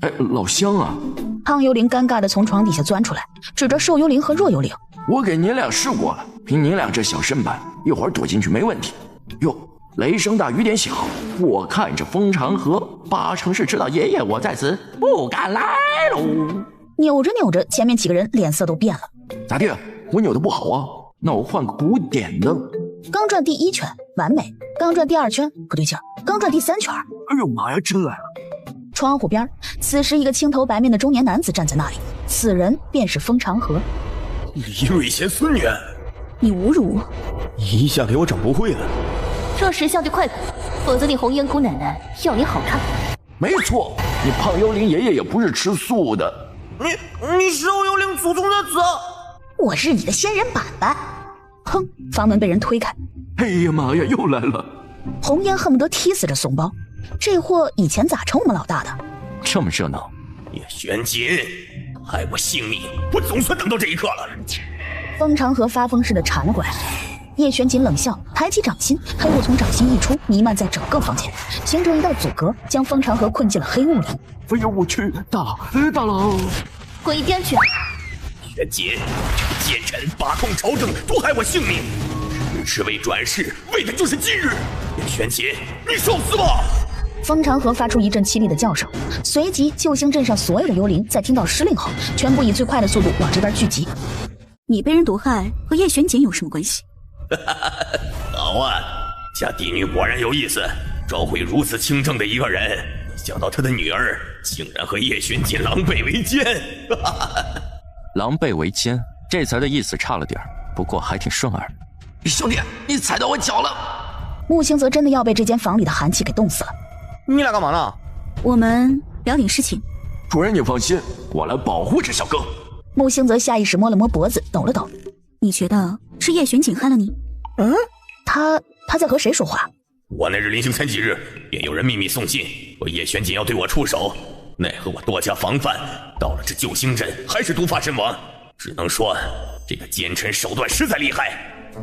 哎，老乡啊！胖幽灵尴尬地从床底下钻出来，指着瘦幽灵和弱幽灵：“我给您俩试过了，凭您俩这小身板，一会儿躲进去没问题。哟，雷声大雨点小，我看这风长河8成是知道爷爷我在此，不敢来喽。”扭着，前面几个人脸色都变了。咋地？我扭的不好啊？那我换个古典的。刚转第1圈，完美；刚转第2圈，不对劲；刚转第3圈，哎呦妈呀，真来了！窗户边，此时一个青头白面的中年男子站在那里，此人便是风长河。李瑞贤孙女，你侮辱我！一下给我整不会了。这时下去快滚，否则你红颜姑奶奶要你好看。没错，你胖幽灵爷爷也不是吃素的。你是幽灵祖宗的子。我是你的仙人板板。砰！房门被人推开。哎呀妈呀，又来了！红烟恨不得踢死这怂包，这货以前咋成我们老大的？这么热闹，叶玄锦，害我性命！我总算等到这一刻了。风长河发疯似的缠了过来，叶玄锦冷笑，抬起掌心，黑雾从掌心溢出，弥漫在整个房间，形成一道阻隔，将风长河困进了黑雾里。非要我去，大佬，滚一边去！玄锦，这个奸臣把控朝政，毒害我性命，是为转世，为的就是今日。叶玄锦，你受死吧！风长河发出一阵凄厉的叫声，随即救星镇上所有的幽灵在听到施令后，全部以最快的速度往这边聚集。你被人毒害和叶玄锦有什么关系？好啊，家嫡女果然有意思，召回如此清正的一个人，想到他的女儿竟然和叶玄锦狼狈为奸。狼狈为奸这词的意思差了点，不过还挺顺耳。兄弟，你踩到我脚了！木星则真的要被这间房里的寒气给冻死了。你俩干嘛呢？我们聊点事情。主人你放心，我来保护这小哥。木星则下意识摸了摸脖子，抖了抖。你觉得是叶玄锦害了你？他在和谁说话？我那日临行前几日，便有人秘密送信，说叶玄锦要对我出手，奈何我多加防范，到了这救星镇还是毒发身亡。只能说这个奸臣手段实在厉害。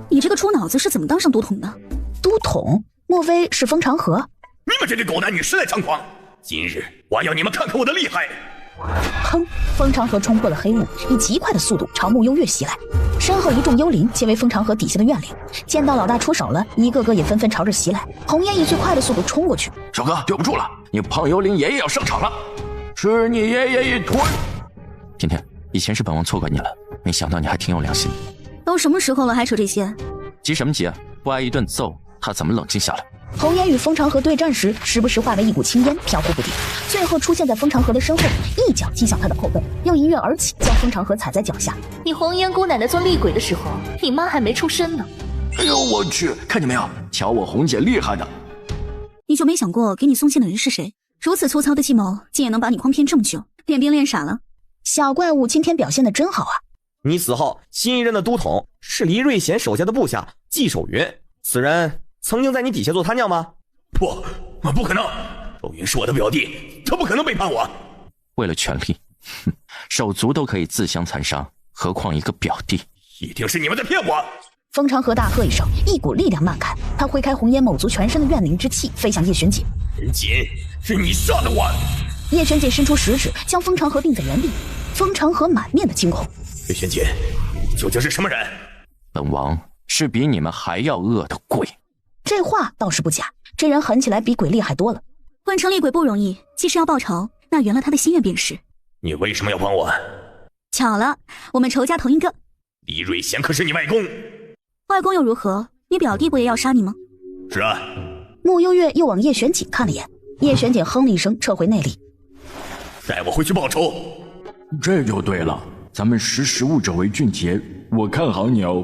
你这个猪脑子是怎么当上都统的？都统？莫非是风长河？你们这对狗男女实在猖狂！今日我要你们看看我的厉害！哼！风长河冲破了黑雾，以极快的速度朝慕幽月袭来。身后一众幽灵皆为风长河底下的怨灵，见到老大出手了，一个个也纷纷朝着袭来。红烟以最快的速度冲过去。小哥，对不住了，你胖幽灵爷爷要上场了，吃你爷爷一吞！甜甜，以前是本王错怪你了，没想到你还挺有良心。都什么时候了，还扯这些？急什么急啊？不挨一顿揍，他怎么冷静下来？红烟与风长河对战时，时不时化为一股青烟，飘忽不定，最后出现在风长河的身后，一脚击向他的后背，又一跃而起，将风长河踩在脚下。你红颜姑奶奶做厉鬼的时候，你妈还没出生呢。哎呦我去，看见没有，瞧我红姐厉害的。你就没想过给你送信的人是谁？如此粗糙的计谋，竟也能把你诓骗这么久，练兵练傻了。小怪物今天表现得真好啊！你死后，新一任的都统是黎瑞贤手下的部下季守云，此人曾经在你底下做他娘吗？不可能，守云是我的表弟，他不可能背叛我。为了权力，手足都可以自相残杀，何况一个表弟？一定是你们在骗我！风长河大喝一声，一股力量漫开，他挥开红烟某族全身的怨灵之气，飞向叶玄锦。玄锦，是你杀的我！叶玄锦伸出食指，将风长河定在原地。风长河满面的惊恐。叶玄锦，你究竟是什么人？本王是比你们还要恶的鬼。这话倒是不假，这人狠起来比鬼厉害多了。换成厉鬼不容易，既是要报仇，那圆了他的心愿便是。你为什么要帮我？巧了，我们仇家同一个。黎瑞贤可是你外公。外公又如何？你表弟不也要杀你吗？是啊。慕幽月又往叶玄锦看了眼，叶玄锦哼了一声，撤回内力。带我回去报仇。这就对了，咱们识时务者为俊杰，我看好你哦。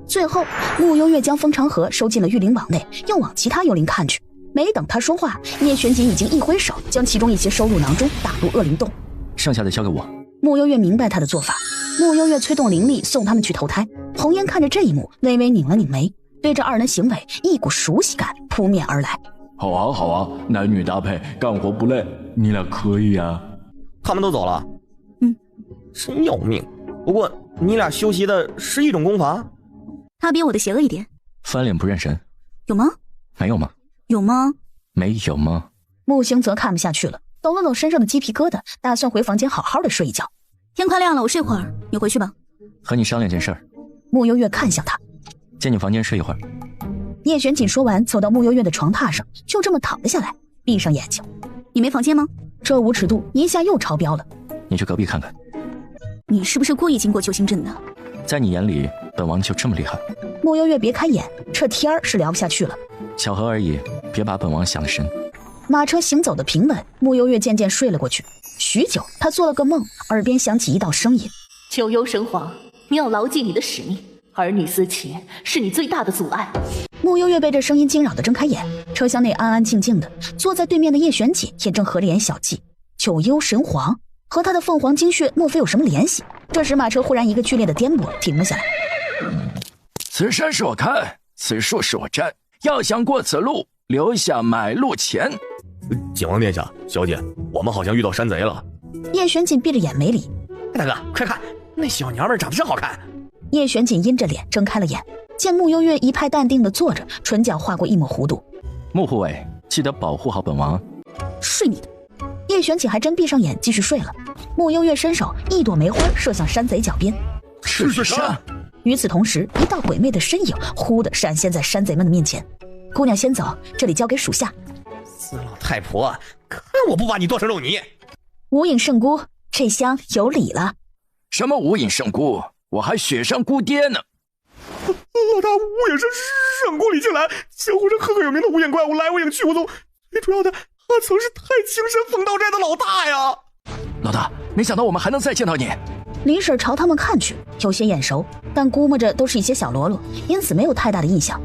最后，慕幽月将风长河收进了御灵网内，又往其他幽灵看去。没等他说话，叶玄锦已经一挥手，将其中一些收入囊中，打入恶灵洞。剩下的交给我。慕幽月明白他的做法，慕幽月催动灵力送他们去投胎。红烟看着这一幕，微微拧了拧眉，对这二人行为一股熟悉感扑面而来。好啊好啊，男女搭配，干活不累，你俩可以啊。他们都走了。真要命。不过你俩修习的是一种功法。他比我的邪恶一点。翻脸不认人。有吗？没有吗？有吗？没有吗？木星则看不下去了，抖了抖身上的鸡皮疙瘩，打算回房间好好的睡一觉。天快亮了，我睡会儿，你回去吧。和你商量件事儿。慕幽月看向他，进你房间睡一会儿。叶玄锦说完，走到慕幽月的床榻上，就这么躺了下来，闭上眼睛。你没房间吗？这无尺度一下又超标了。你去隔壁看看。你是不是故意经过救星镇的？在你眼里，本王就这么厉害？慕幽月别开眼，这天儿是聊不下去了。巧合而已，别把本王想得深。马车行走的平稳，慕幽月渐渐睡了过去。许久，他做了个梦，耳边响起一道声音：九幽神皇，你要牢记你的使命，儿女私情是你最大的阻碍。慕幽月被这声音惊扰的睁开眼，车厢内安安静静的，坐在对面的叶玄锦也正合着眼小憩。九幽神皇和他的凤凰精血莫非有什么联系？这时马车忽然一个剧烈的颠簸，停了下来。此山是我开，此树是我摘，要想过此路，留下买路钱。景王殿下，小姐，我们好像遇到山贼了。叶玄锦闭着眼没理。大哥，快看，那小娘们长得真好看。叶玄锦阴着脸睁开了眼。见穆幽月一派淡定地坐着，唇角划过一抹弧度。穆护卫，记得保护好本王。睡你的！叶玄锦还真闭上眼继续睡了。穆幽月伸手一朵梅花射向山贼脚边。赤血山！与此同时，一道鬼魅的身影忽地闪现在山贼们的面前。姑娘先走，这里交给属下。死老太婆，看我不把你剁成肉泥！无影圣姑，这厢有礼了。什么无影圣姑？我还雪山姑爹呢！老大，我也是圣姑李庆来，江湖上赫赫有名的无影怪物，来无影去无踪。最主要的，他曾是太清山凤道寨的老大呀！老大，没想到我们还能再见到你。李婶朝他们看去，有些眼熟，但估摸着都是一些小喽啰，因此没有太大的印象。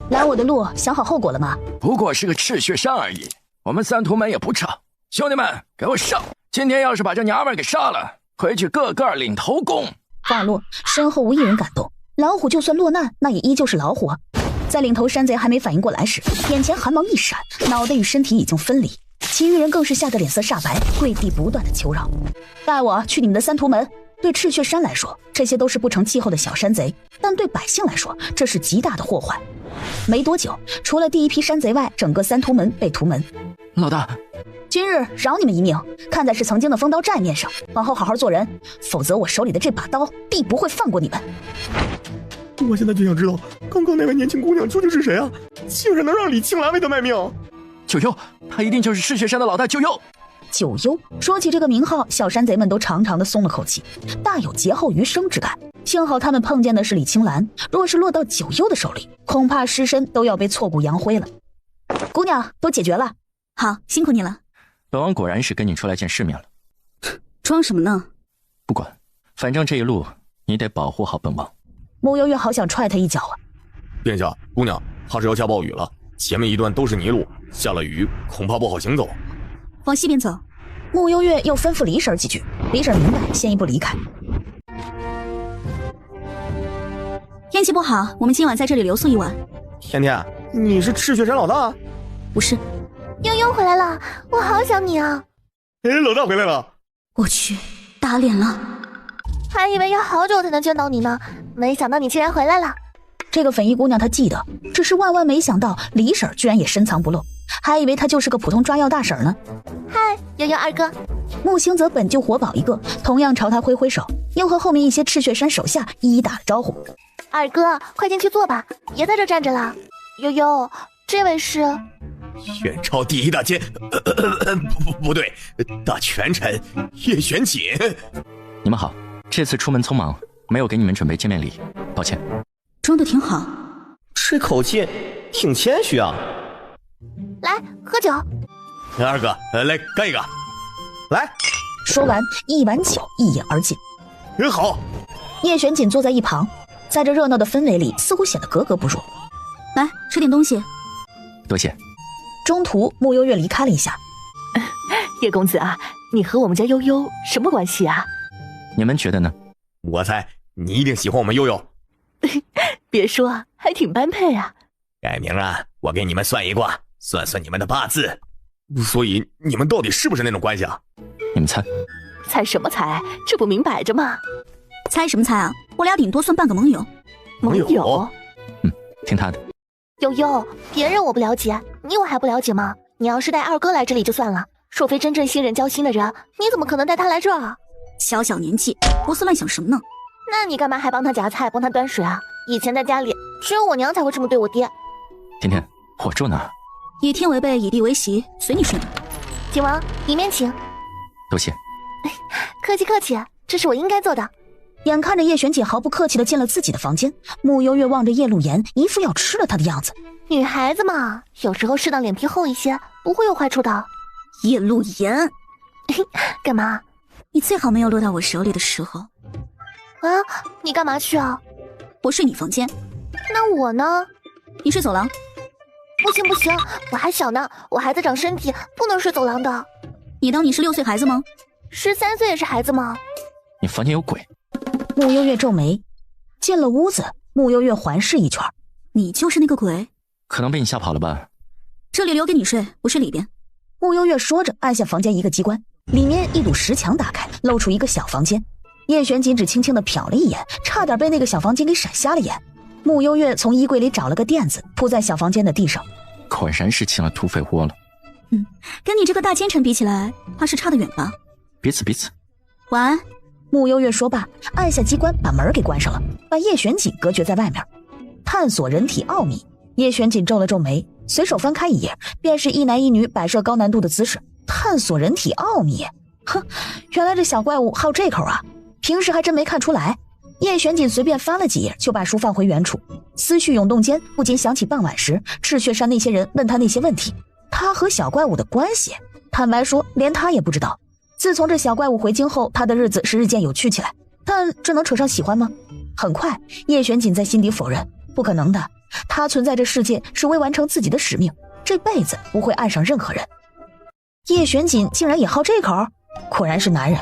拦我的路，想好后果了吗？不过是个赤血山而已，我们三屠门也不差。兄弟们，给我上！今天要是把这娘们给杀了，回去个个领头功。话落，身后无一人敢动。老虎就算落难，那也依旧是老虎啊！在领头山贼还没反应过来时，眼前寒芒一闪，脑袋与身体已经分离。其余人更是吓得脸色煞白，跪地不断的求饶：“带我去你们的三屠门！”对赤血山来说，这些都是不成气候的小山贼，但对百姓来说，这是极大的祸患。没多久，除了第一批山贼外，整个三屠门被屠门。老大，今日饶你们一命，看在是曾经的风刀寨面上，往后好好做人，否则我手里的这把刀必不会放过你们。我现在就想知道，刚刚那位年轻姑娘究竟是谁啊？竟然能让李庆来为她卖命！九幽，他一定就是赤血山的老大九幽。九幽，说起这个名号，小山贼们都长长的松了口气，大有劫后余生之感。幸好他们碰见的是李青兰，若是落到九幽的手里，恐怕尸身都要被挫骨扬灰了。姑娘，都解决了。好，辛苦你了。本王果然是跟你出来见世面了。装什么呢？不管，反正这一路你得保护好本王。穆幽月好想踹他一脚啊！殿下，姑娘，怕是要下暴雨了，前面一段都是泥路，下了雨恐怕不好行走。往西边走。穆幽月又吩咐李婶几句，李婶明白，先一步离开。天气不好，我们今晚在这里留宿一晚。甜甜，你是赤血山老大？不是。悠悠回来了，我好想你啊！哎，老大回来了！我去，打脸了！还以为要好久才能见到你呢，没想到你竟然回来了。这个粉衣姑娘她记得，只是万万没想到李婶居然也深藏不露，还以为她就是个普通抓药大婶呢。嗨，悠悠二哥。穆星泽本就活宝一个，同样朝他挥挥手，又和后面一些赤血山手下一一打了招呼。二哥，快进去坐吧，别在这站着了。悠悠，这位是远朝第一大奸，不对，大权臣叶玄锦。你们好，这次出门匆忙，没有给你们准备见面礼，抱歉。装得挺好，这口气挺谦虚啊。来，喝酒。二哥，来干一个。来。说完，一碗酒一饮而尽。好。叶玄锦坐在一旁，在这热闹的氛围里，似乎显得格格不入。来，吃点东西。多谢。中途，穆幽月离开了一下。叶公子啊，你和我们家悠悠什么关系啊？你们觉得呢？我猜你一定喜欢我们悠悠。别说，还挺般配啊。改明儿我给你们算一卦，算算你们的八字。所以你们到底是不是那种关系啊？你们猜？猜什么猜？这不明摆着吗？猜什么猜啊？我俩顶多算半个盟友。盟友？听他的。悠悠，别人我不了解，你我还不了解吗？你要是带二哥来这里就算了，若非真正信任交心的人，你怎么可能带他来这儿？小小年纪，胡思乱想什么呢？那你干嘛还帮他夹菜，帮他端水啊？以前在家里，只有我娘才会这么对我爹。甜甜，我住哪？以天为被，以地为席，随你顺。景王，里面请。多谢。客气客气，这是我应该做的。眼看着叶玄锦毫不客气地进了自己的房间，穆幽月望着叶露言，一副要吃了他的样子。女孩子嘛，有时候适当脸皮厚一些，不会有坏处的。叶露言，干嘛？你最好没有落到我手里的时候。啊，你干嘛去啊？我睡你房间。那我呢？你睡走廊。不行不行，我还小呢，我还在长身体，不能睡走廊的。你当你是6岁孩子吗？13岁也是孩子吗？你房间有鬼。穆幽月皱眉，进了屋子，穆幽月环视一圈。你就是那个鬼？可能被你吓跑了吧。这里留给你睡，我睡里边。穆幽月说着，按下房间一个机关，里面一堵石墙打开，露出一个小房间。叶玄锦只轻轻地瞟了一眼，差点被那个小房间给闪瞎了眼。穆幽月从衣柜里找了个垫子铺在小房间的地上，果然是进了土匪窝了。跟你这个大奸臣比起来，怕是差得远吧？彼此。晚安。穆幽月说罢，按下机关把门给关上了，把叶玄锦隔绝在外面。探索人体奥秘，叶玄锦皱了皱眉，随手翻开一页，便是一男一女摆设高难度的姿势。探索人体奥秘，哼，原来这小怪物还有这口啊！平时还真没看出来。叶玄锦随便翻了几页，就把书放回原处。思绪涌动间，不禁想起傍晚时赤雀山那些人问他那些问题，他和小怪物的关系，坦白说，连他也不知道。自从这小怪物回京后，他的日子是日渐有趣起来，但这能扯上喜欢吗？很快，叶玄锦在心底否认，不可能的，他存在这世界是为完成自己的使命，这辈子不会爱上任何人。叶玄锦竟然也好这口，果然是男人。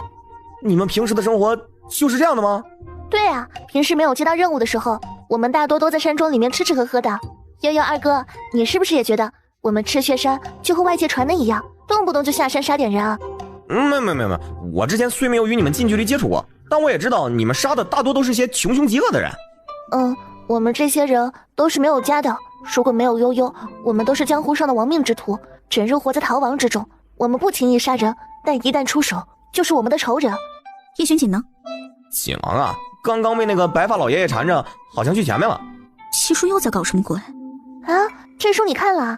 你们平时的生活就是这样的吗？对啊，平时没有接到任务的时候，我们大多都在山庄里面吃吃喝喝的。悠悠二哥，你是不是也觉得我们赤血山就和外界传的一样，动不动就下山杀点人啊？没，我之前虽没有与你们近距离接触过，但我也知道你们杀的大多都是些穷凶极恶的人。我们这些人都是没有家的，如果没有悠悠，我们都是江湖上的亡命之徒，整日活在逃亡之中。我们不轻易杀人，但一旦出手，就是我们的仇人。叶玄锦呢？锦王啊，刚刚被那个白发老爷爷缠着，好像去前面了。七叔又在搞什么鬼？啊，这书你看了？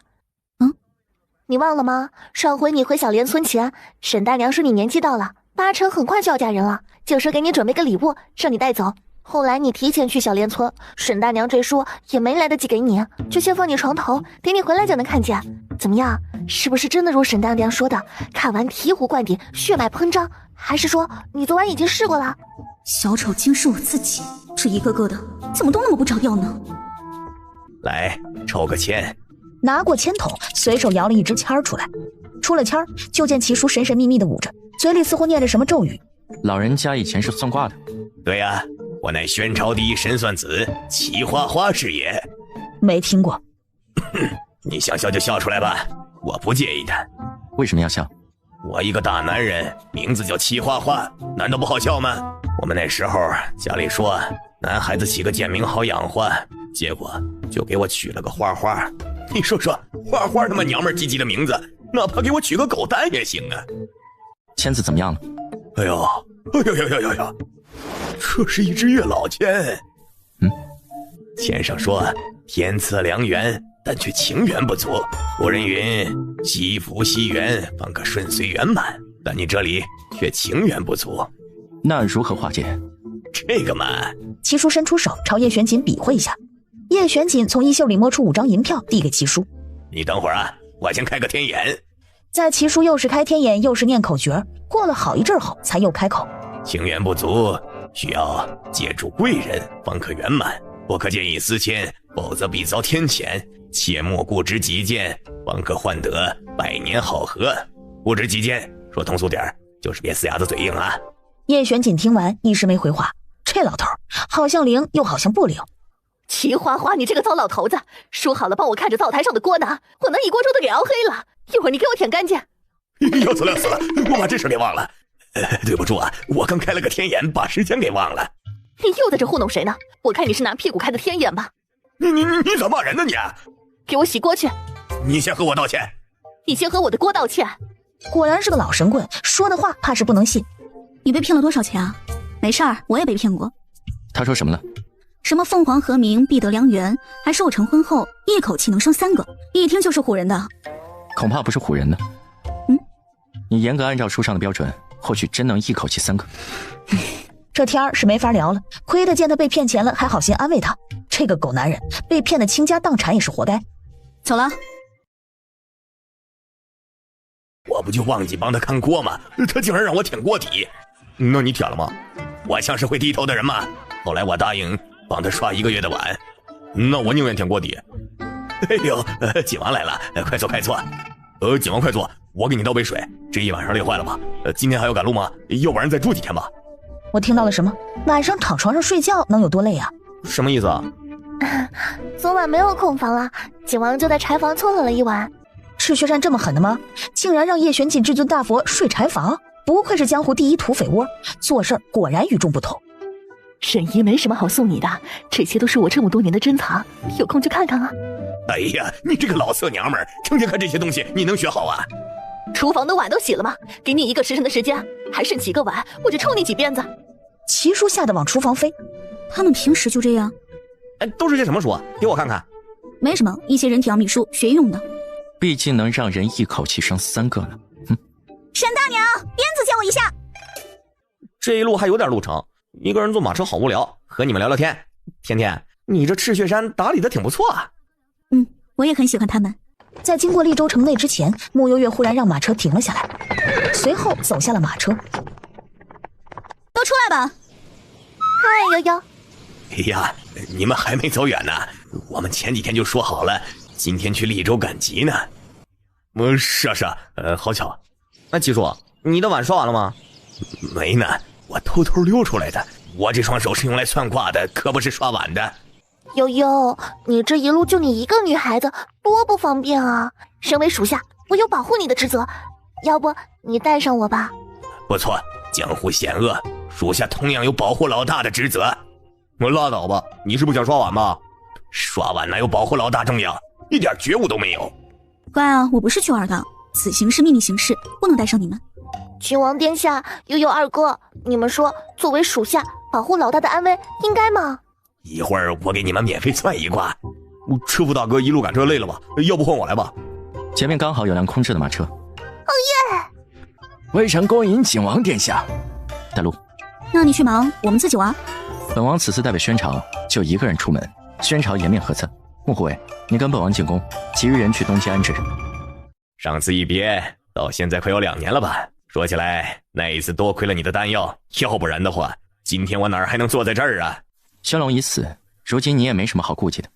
你忘了吗？上回你回小莲村前，沈大娘说你年纪到了，8成很快就要嫁人了，就说给你准备个礼物，让你带走。后来你提前去小莲村，沈大娘这书也没来得及给你，就先放你床头，等你回来就能看见。怎么样？是不是真的如沈大娘说的，看完醍醐灌顶，血脉膨胀？还是说你昨晚已经试过了？小丑竟是我自己，这一个个的怎么都那么不着调呢？来，抽个签。拿过签筒，随手摇了一支签儿出来。出了签儿，就见齐叔神神秘秘的捂着，嘴里似乎念着什么咒语。老人家以前是算卦的。对呀，我乃宣朝第一神算子齐花花是也。没听过。你想笑就笑出来吧，我不介意的。为什么要笑？我一个大男人，名字叫齐花花，难道不好笑吗？我们那时候家里说男孩子起个贱名好养活，结果就给我取了个花花。你说说，花花他妈娘们唧唧的名字，哪怕给我取个狗蛋也行啊。签字怎么样了？哎呦，这是一支月老签。签上说天赐良缘，但却情缘不足。古人云惜福惜缘方可顺遂圆满，但你这里却情缘不足。那如何化解？这个嘛，齐叔伸出手朝叶玄锦比划一下。叶玄锦从衣袖里摸出5张银票递给齐叔。你等会儿啊，我先开个天眼。在齐叔又是开天眼又是念口诀，过了好一阵后才又开口。情缘不足，需要借助贵人方可圆满，不可见异私签，否则必遭天谴。切莫固执己见，方可换得百年好合。固执己见，说通俗点就是别死鸭子嘴硬啊。叶玄锦听完一时没回话，这老头好像灵又好像不灵。齐花花，你这个糟老头子，说好了帮我看着灶台上的锅呢，我能一锅粥都给熬黑了，一会儿你给我舔干净。要死了，我把这事给忘了。对不住啊，我刚开了个天眼，把时间给忘了。你又在这糊弄谁呢？我看你是拿屁股开的天眼吧。你咋骂人呢你？给我洗锅去。你先和我道歉。你先和我的锅道歉。果然是个老神棍，说的话怕是不能信。你被骗了多少钱啊？没事儿，我也被骗过。他说什么了？什么凤凰和鸣必得良缘，还说我成婚后一口气能生3个，一听就是唬人的。恐怕不是唬人的。你严格按照书上的标准，或许真能一口气3个。这天儿是没法聊了，亏得见他被骗钱了，还好心安慰他。这个狗男人被骗得倾家荡产也是活该。走了。我不就忘记帮他看锅吗？他竟然让我舔锅底。那你舔了吗？我像是会低头的人吗？后来我答应帮他刷1个月的碗。那我宁愿舔锅底。哎呦，锦王来了，快坐快坐。锦王快坐，我给你倒杯水。这一晚上累坏了吧？今天还要赶路吗？要不然再住几天吧。我听到了什么？晚上躺床上睡觉能有多累啊？什么意思啊？昨晚没有空房了，锦王就在柴房凑合了1晚。赤血山这么狠的吗？竟然让叶玄锦至尊大佛睡柴房？不愧是江湖第一土匪窝，做事果然与众不同。沈姨没什么好送你的，这些都是我这么多年的珍藏，有空就看看啊。哎呀，你这个老色娘们儿，成天看这些东西，你能学好啊？厨房的碗都洗了吗？给你1个时辰的时间，还剩几个碗，我就抽你几鞭子。齐叔吓得往厨房飞。他们平时就这样？都是些什么书？给我看看。没什么，一些人体养笔书，学用的。毕竟能让人一口气生3个呢。沈大娘，鞭子借我一下。这一路还有点路程，一个人坐马车好无聊，和你们聊聊天。甜甜，你这赤血山打理的挺不错啊。我也很喜欢他们。在经过利州城内之前，穆幽月忽然让马车停了下来，随后走下了马车。都出来吧。嗨，悠悠。哎呀，你们还没走远呢，我们前几天就说好了，今天去利州赶集呢。是啊，好巧。那七叔，你的碗刷完了吗？没呢，我偷偷溜出来的。我这双手是用来算卦的，可不是刷碗的。悠悠，你这一路就你一个女孩子，多不方便啊！身为属下，我有保护你的职责，要不你带上我吧？不错，江湖险恶，属下同样有保护老大的职责。我拉倒吧，你是不想刷碗吧？刷碗哪有保护老大重要？一点觉悟都没有。乖啊，我不是去二的，此行是秘密行事，不能带上你们。秦王殿下，悠悠二哥，你们说作为属下保护老大的安危，应该吗？一会儿我给你们免费算一卦。车夫大哥一路赶车累了吧？要不换我来吧？前面刚好有辆空置的马车。哦耶！微臣恭迎景王殿下。带路。那你去忙，我们自己玩。本王此次代表宣朝，就一个人出门，宣朝颜面何测？穆护卫，你跟本王进宫，其余人去东街安置。上次一别，到现在快有2年了吧？说起来，那一次多亏了你的丹药，要不然的话，今天我哪儿还能坐在这儿啊？宣龙已死，如今你也没什么好顾忌的。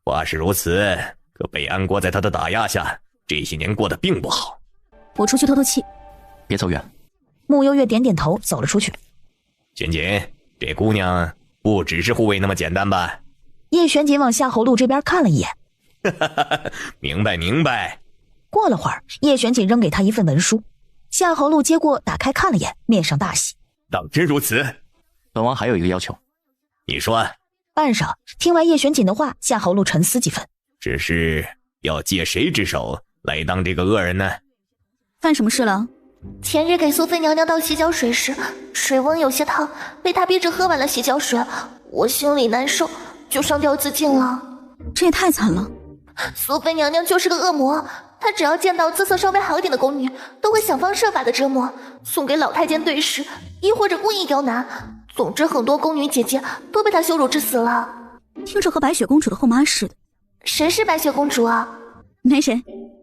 话是如此，可北安国在他的打压下，这些年过得并不好。我出去透透气。别走远。穆幽月点点头，走了出去。玄锦，这姑娘不只是护卫那么简单吧？叶玄锦往夏侯路这边看了一眼。明白。过了会儿，叶玄锦扔给他一份文书，夏侯路接过，打开看了眼，面上大喜。当真如此？本王还有一个要求。你说。半晌，听完叶玄锦的话，夏侯路沉思几分。只是要借谁之手来当这个恶人呢？犯什么事了？前日给苏妃娘娘倒洗脚水时，水温有些烫，被她逼着喝完了洗脚水，我心里难受，就上吊自尽了。这也太惨了。苏妃娘娘就是个恶魔，她只要见到姿色稍微好一点的宫女，都会想方设法的折磨，送给老太监对食，亦或者故意刁难。总之，很多宫女姐姐都被她羞辱致死了。听着和白雪公主的后妈似的。谁是白雪公主啊？没谁。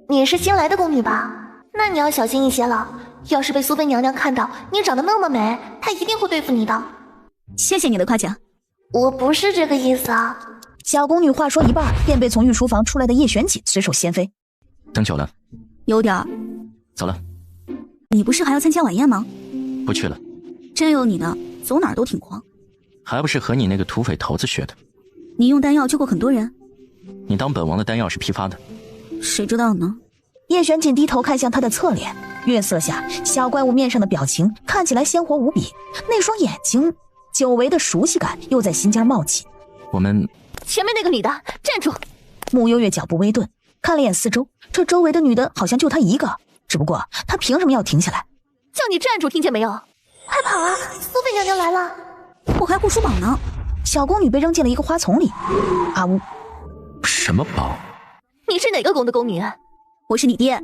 你是新来的宫女吧？那你要小心一些了。要是被苏妃娘娘看到你长得那么美，她一定会对付你的。谢谢你的夸奖。我不是这个意思啊。小宫女话说一半，便被从御书房出来的叶玄锦随手掀飞。等久了。有点儿。走了。你不是还要参加晚宴吗？不去了。真有你的，走哪儿都挺狂。还不是和你那个土匪头子学的。你用丹药救过很多人。你当本王的丹药是批发的？谁知道呢？叶玄锦低头看向他的侧脸，月色下小怪物面上的表情看起来鲜活无比，那双眼睛，久违的熟悉感又在心间冒起。我们前面那个女的站住！穆幽月脚步微顿，看了眼四周，这周围的女的好像就她一个，只不过她凭什么要停下来？叫你站住，听见没有？快跑啊！苏妃娘娘来了！我还护书宝呢。小宫女被扔进了一个花丛里。阿乌，什么宝？你是哪个宫的宫女？我是你爹。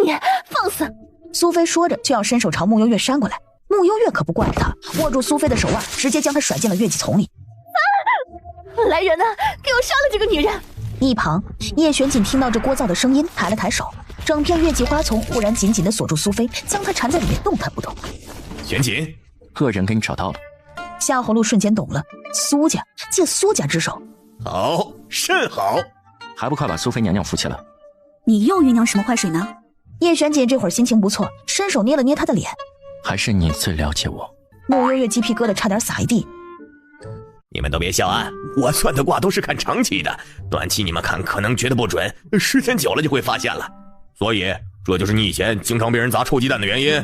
你放肆！苏菲说着就要伸手朝穆幽月扇过来，穆幽月可不惯着她，握住苏菲的手腕，直接将她甩进了月季丛里。来人啊！给我杀了这个女人！一旁，叶玄锦听到这聒噪的声音，抬了抬手，整片月季花丛忽然紧紧地锁住苏菲，将她缠在里面动弹不动。玄锦，恶人给你找到了。夏侯路瞬间懂了，苏家借苏家之手，好，甚好！还不快把苏妃娘娘扶起来！你又酝酿什么坏水呢？叶玄锦这会儿心情不错，伸手捏了捏她的脸。还是你最了解我。穆幽月鸡皮疙瘩差点撒一地。你们都别笑啊，我算的卦都是看长期的，短期你们看可能觉得不准，时间久了就会发现了。所以这就是你以前经常被人砸臭鸡蛋的原因。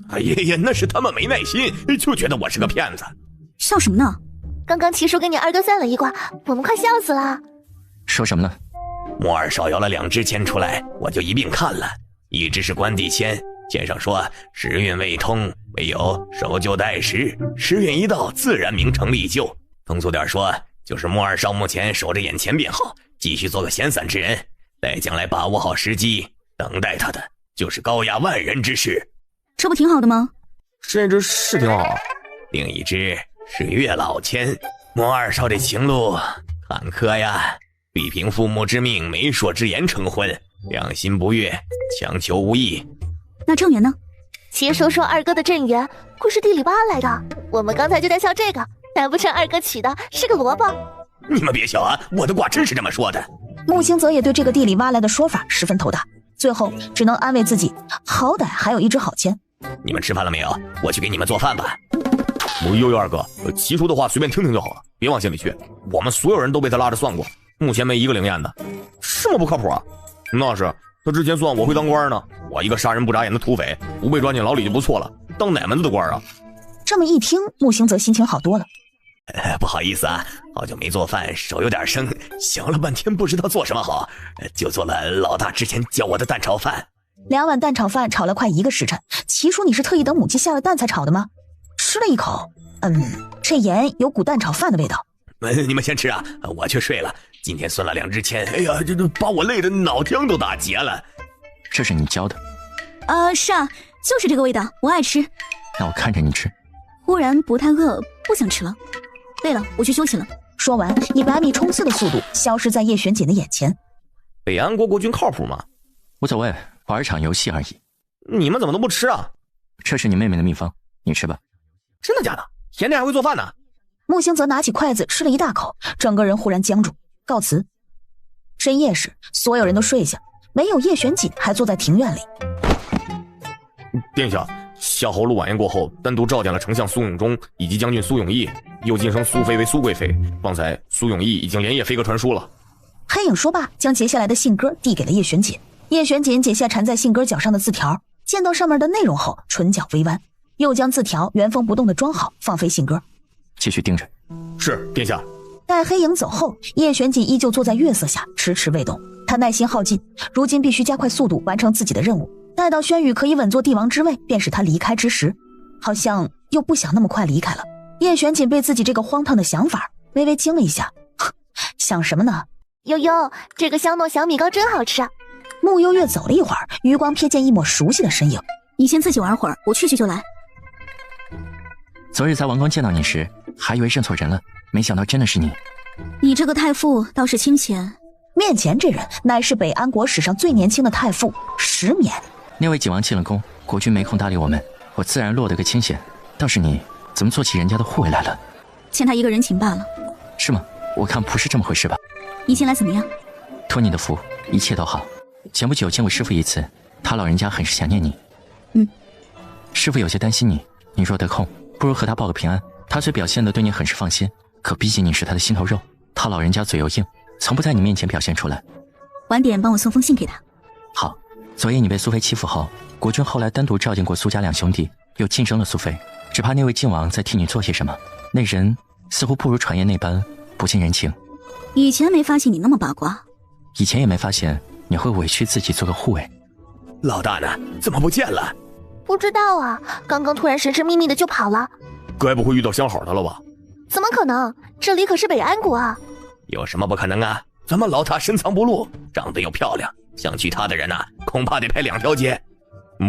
哎呀呀，那是他们没耐心，就觉得我是个骗子。笑什么呢？刚刚齐叔给你二哥算了一卦，我们快笑死了。说什么呢？莫二少摇了2支签出来，我就一并看了。一支是官地签，签上说时运未通，唯有守旧待时，时运一到，自然名成利就。通俗点说，就是莫二少目前守着眼前便好，继续做个闲散之人，待将来把握好时机，等待他的就是高压万人之事。这不挺好的吗？这支是挺好。另一支是月老签，莫二少这情路坎坷呀，必凭父母之命、媒妁之言成婚，良心不悦，强求无益。那正缘呢？齐叔说二哥的正缘会是地里挖来的，我们刚才就在笑这个，难不成二哥娶的是个萝卜？你们别笑啊，我的卦真是这么说的。穆星泽也对这个地里挖来的说法十分头大，最后只能安慰自己，好歹还有一支好签。你们吃饭了没有？我去给你们做饭吧。悠悠二哥，齐叔的话随便听听就好了，别往心里去。我们所有人都被他拉着算过，目前没一个灵验的，这么不靠谱啊？那是，他之前算我会当官呢，我一个杀人不眨眼的土匪，不被抓进牢里就不错了，当哪门子的官啊？这么一听，穆星泽心情好多了。不好意思啊，好久没做饭，手有点生，想了半天不知道做什么好，就做了老大之前教我的蛋炒饭。2碗蛋炒饭炒了快1个时辰，齐叔你是特意等母鸡下了蛋才炒的吗？吃了一口，这盐有股蛋炒饭的味道。你们先吃啊，我去睡了。今天算了2支签，哎呀，这把我累得脑浆都打结了。这是你教的？是啊，就是这个味道，我爱吃。那我看着你吃。忽然不太饿，不想吃了。累了，我去休息了。说完，以100米冲刺的速度消失在叶璇锦的眼前。北安国国军靠谱吗？无所谓，玩场游戏而已。你们怎么都不吃啊？这是你妹妹的秘方，你吃吧。真的假的？甜甜还会做饭呢？穆星泽拿起筷子吃了一大口，整个人忽然僵住，告辞。深夜时，所有人都睡下，没有叶璇锦还坐在庭院里。殿下，夏侯路晚宴过后，单独召见了丞相苏永忠以及将军苏永义，又晋升苏妃为苏贵妃。方才苏永义已经连夜飞鸽传书了。黑影说罢，将截下来的信鸽递给了叶璇锦。叶璇锦解下缠在信鸽角上的字条，见到上面的内容后，唇角微弯，又将字条原封不动地装好，放飞信鸽。继续盯着。是，殿下。待黑影走后，叶璇锦依旧坐在月色下，迟迟未动。他耐心耗尽，如今必须加快速度完成自己的任务。待到轩宇可以稳坐帝王之位，便是他离开之时。好像又不想那么快离开了。叶璇锦被自己这个荒唐的想法微微惊了一下，想什么呢？悠悠，这个香糯小米糕真好吃啊！穆幽月走了一会儿，余光瞥见一抹熟悉的身影。你先自己玩会儿，我去就来。昨日在王宫见到你时，还以为认错人了，没想到真的是你。你这个太傅倒是清闲。面前这人乃是北安国史上最年轻的太傅石冕。那位景王进了宫，国君没空搭理我们，我自然落得个清闲。倒是你，怎么做起人家的护卫来了？欠他一个人情罢了。是吗？我看不是这么回事吧。你近来怎么样？托你的福，一切都好。前不久见过师父一次，他老人家很是想念你。师父有些担心你，你若得空，不如和他报个平安。他虽表现得对你很是放心，可毕竟你是他的心头肉，他老人家嘴又硬，从不在你面前表现出来。晚点帮我送封信给他。好。昨夜你被苏妃欺负后，国君后来单独召见过苏家2兄弟，又晋升了苏妃，只怕那位靖王在替你做些什么。那人似乎不如传言那般不近人情。以前没发现你那么八卦，以前也没发现你会委屈自己做个护卫。老大呢？怎么不见了？不知道啊，刚刚突然神神秘秘的就跑了。该不会遇到相好的了吧？怎么可能？这里可是北安国啊！有什么不可能啊？咱们老大深藏不露，长得又漂亮，想娶她的人啊，恐怕得排2条街。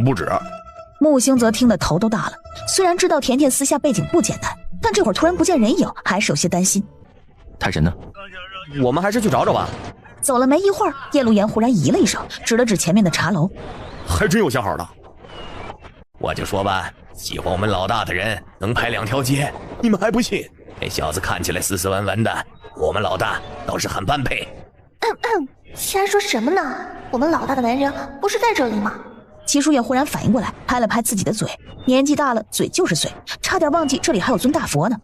不止。穆星泽听得头都大了，虽然知道甜甜私下背景不简单，但这会儿突然不见人影，还是有些担心。他人呢？我们还是去找找吧。走了没一会儿，叶露言忽然咦了一声，指了指前面的茶楼。还真有相好的。我就说吧，喜欢我们老大的人能排2条街，你们还不信？那小子看起来斯斯文文的，我们老大倒是很般配。瞎说什么呢？我们老大的男人不是在这里吗？齐叔也忽然反应过来，拍了拍自己的嘴。年纪大了，嘴就是碎，差点忘记这里还有尊大佛呢。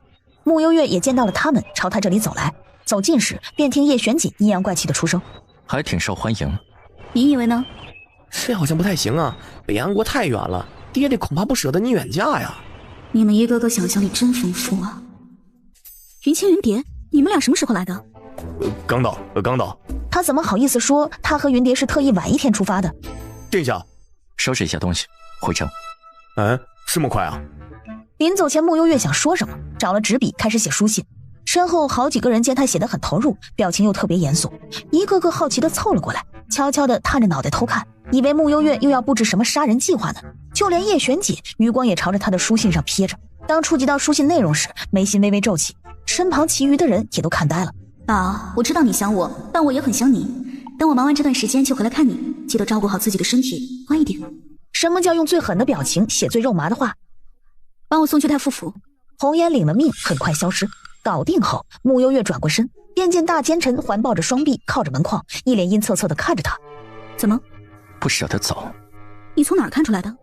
穆幽月也见到了他们，朝他这里走来。走近时，便听叶玄锦阴阳怪气的出声：“还挺受欢迎。”你以为呢？这好像不太行啊，北安国太远了，爹得恐怕不舍得你远嫁呀。你们一个个想象力真丰富啊。云清云蝶，你们俩什么时候来的？刚到。他怎么好意思说他和云蝶是特意晚一天出发的？殿下，收拾一下东西，回城。这么快啊？临走前，穆幽月想说什么，找了纸笔开始写书信。身后好几个人见他写得很投入，表情又特别严肃，一个个好奇地凑了过来，悄悄地探着脑袋偷看，以为穆幽月又要布置什么杀人计划呢。就连叶璇姐余光也朝着他的书信上瞥着。当触及到书信内容时，眉心微微皱起，身旁其余的人也都看呆了。宝，我知道你想我，但我也很想你。等我忙完这段时间就回来看你，记得照顾好自己的身体，乖一点。什么叫用最狠的表情写最肉麻的话？帮我送去太傅府。红颜领了命，很快消失。搞定后，穆幽月转过身，便见大奸臣环抱着双臂靠着门框，一脸阴恻恻地看着他。怎么不舍得走？你从哪儿看出来的？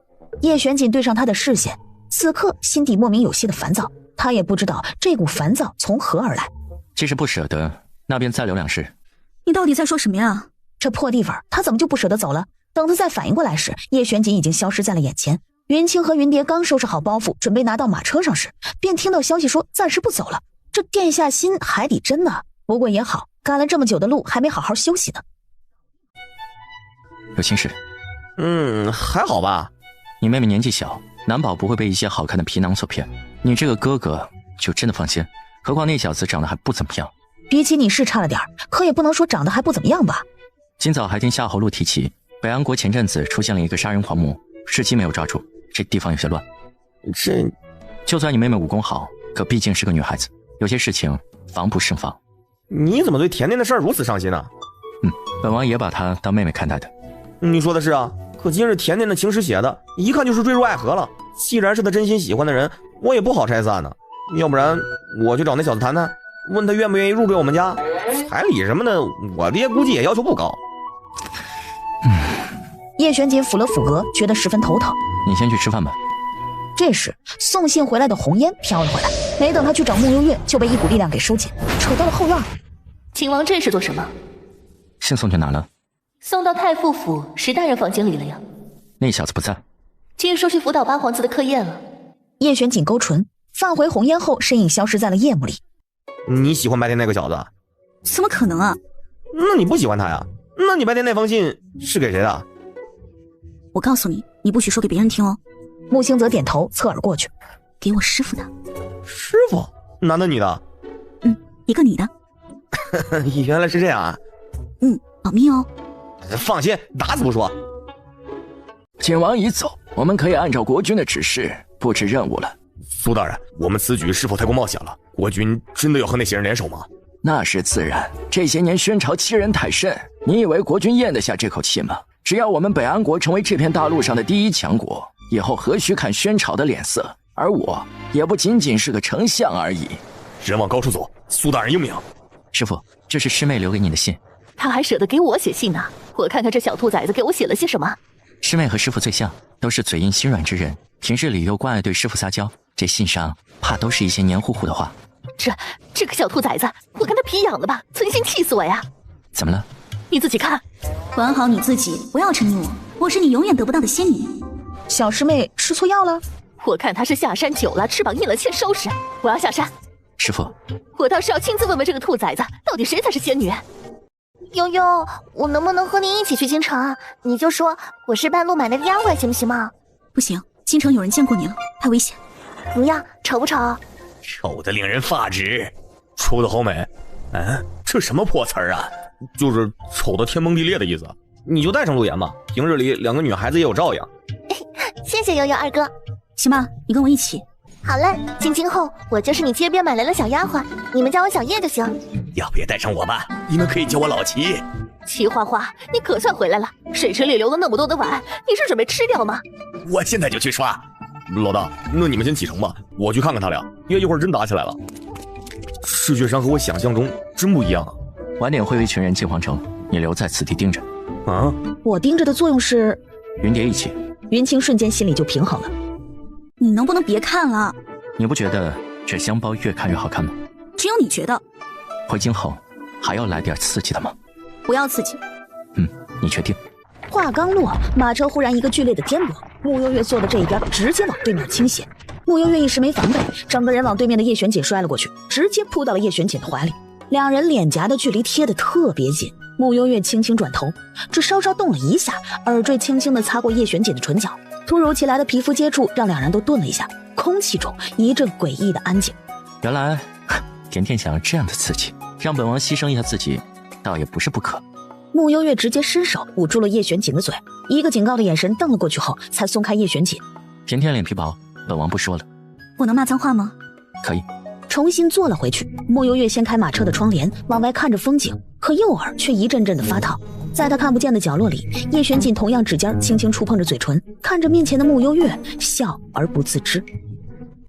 叶玄锦对上他的视线，此刻心底莫名有些的烦躁，他也不知道这股烦躁从何而来。既是不舍得，那便再留2日。你到底在说什么呀？这破地方，他怎么就不舍得走了？等他再反应过来时，叶玄锦已经消失在了眼前。云清和云蝶刚收拾好包袱，准备拿到马车上时，便听到消息说暂时不走了。这殿下心海底针呢？不过也好，赶了这么久的路，还没好好休息呢。有心事？还好吧。你妹妹年纪小，难保不会被一些好看的皮囊所骗。你这个哥哥就真的放心，何况那小子长得还不怎么样。比起你是差了点，可也不能说长得还不怎么样吧。今早还听夏侯路提起，北安国前阵子出现了一个杀人狂魔，时机没有抓住，这地方有些乱。就算你妹妹武功好，可毕竟是个女孩子，有些事情防不胜防。你怎么对甜甜的事儿如此上心呢？本王也把她当妹妹看待的。你说的是啊，可今日甜甜的情诗写的，一看就是坠入爱河了。既然是他真心喜欢的人，我也不好拆散呢。要不然我去找那小子谈谈，问他愿不愿意入赘我们家，彩礼什么的，我爹估计也要求不高。叶玄锦抚了抚额，觉得十分头疼。你先去吃饭吧。这时送信回来的红烟飘了回来，没等他去找穆幽月，就被一股力量给收紧，扯到了后院。秦王这是做什么？信送去哪了？送到太傅府石大人房间里了呀。那小子不在，据说去辅导八皇子的客宴了。叶玄锦勾唇，放回红烟后，身影消失在了夜幕里。你喜欢白天那个小子？怎么可能啊？那你不喜欢他呀？那你白天那封信是给谁的？我告诉你，你不许说给别人听哦。穆星泽点头，侧耳过去，给我师傅的。师傅？男的女的？一个女的。原来是这样啊。保密哦。放心，打死不说。秦王已走，我们可以按照国君的指示布置任务了。苏大人，我们此举是否太过冒险了？国君真的要和那些人联手吗？那是自然，这些年宣朝欺人太甚，你以为国君咽得下这口气吗？只要我们北安国成为这片大陆上的第一强国，以后何须看宣朝的脸色？而我也不仅仅是个丞相而已。人往高处走，苏大人英明。师父，这是师妹留给你的信。他还舍得给我写信呢，我看看这小兔崽子给我写了些什么。师妹和师父最像，都是嘴硬心软之人，平日里又惯爱对师父撒娇，这信上怕都是一些黏糊糊的话。这个小兔崽子，我看他皮痒了吧，存心气死我呀！怎么了？你自己看。管好你自己，不要沉溺我，我是你永远得不到的仙女。小师妹吃错药了？我看她是下山久了，翅膀硬了，先收拾。我要下山。师父，我倒是要亲自问问这个兔崽子，到底谁才是仙女？悠悠，我能不能和你一起去京城啊？你就说我是半路买来的丫鬟，行不行嘛？不行，京城有人见过你了，太危险。怎么样，丑不丑？丑得令人发指。丑得好美。这什么破词儿啊？就是丑得天崩地裂的意思。你就带上路言吧，平日里两个女孩子也有照应。谢谢悠悠二哥。行吧，你跟我一起。好嘞，进京后我就是你街边买来的小丫鬟，你们叫我小叶就行。要不也带上我吧？你们可以叫我老齐。齐花花，你可算回来了！水池里留了那么多的碗，你是准备吃掉吗？我现在就去刷。老大，那你们先启程吧，我去看看他俩，别一会儿真打起来了。赤血山和我想象中真不一样啊！晚点会有一群人进皇城，你留在此地盯着。啊？我盯着的作用是云蝶一起。云清瞬间心里就平衡了。你能不能别看了？你不觉得这香包越看越好看吗？只有你觉得。回京后还要来点刺激的吗？不要刺激。你确定？话刚落，马车忽然一个剧烈的颠簸，穆幽月坐的这一边直接往对面倾斜。穆幽月一时没防备，整个人往对面的叶璇锦摔了过去，直接扑到了叶璇锦的怀里。两人脸颊的距离贴得特别紧。穆幽月轻轻转头，只稍稍动了一下，耳坠轻轻地擦过叶璇锦的唇角。突如其来的皮肤接触让两人都顿了一下，空气中一阵诡异的安静。原来甜甜想要这样的刺激，让本王牺牲一下自己倒也不是不可。穆幽月直接伸手捂住了叶璇锦的嘴，一个警告的眼神瞪了过去后才松开叶璇锦。甜甜脸皮薄，本王不说了。我能骂脏话吗？可以。重新坐了回去。穆幽月掀开马车的窗帘，往外看着风景，可右耳却一阵阵的发烫。在他看不见的角落里，叶璇锦同样指尖轻轻触碰着嘴唇，看着面前的穆幽月，笑而不自知。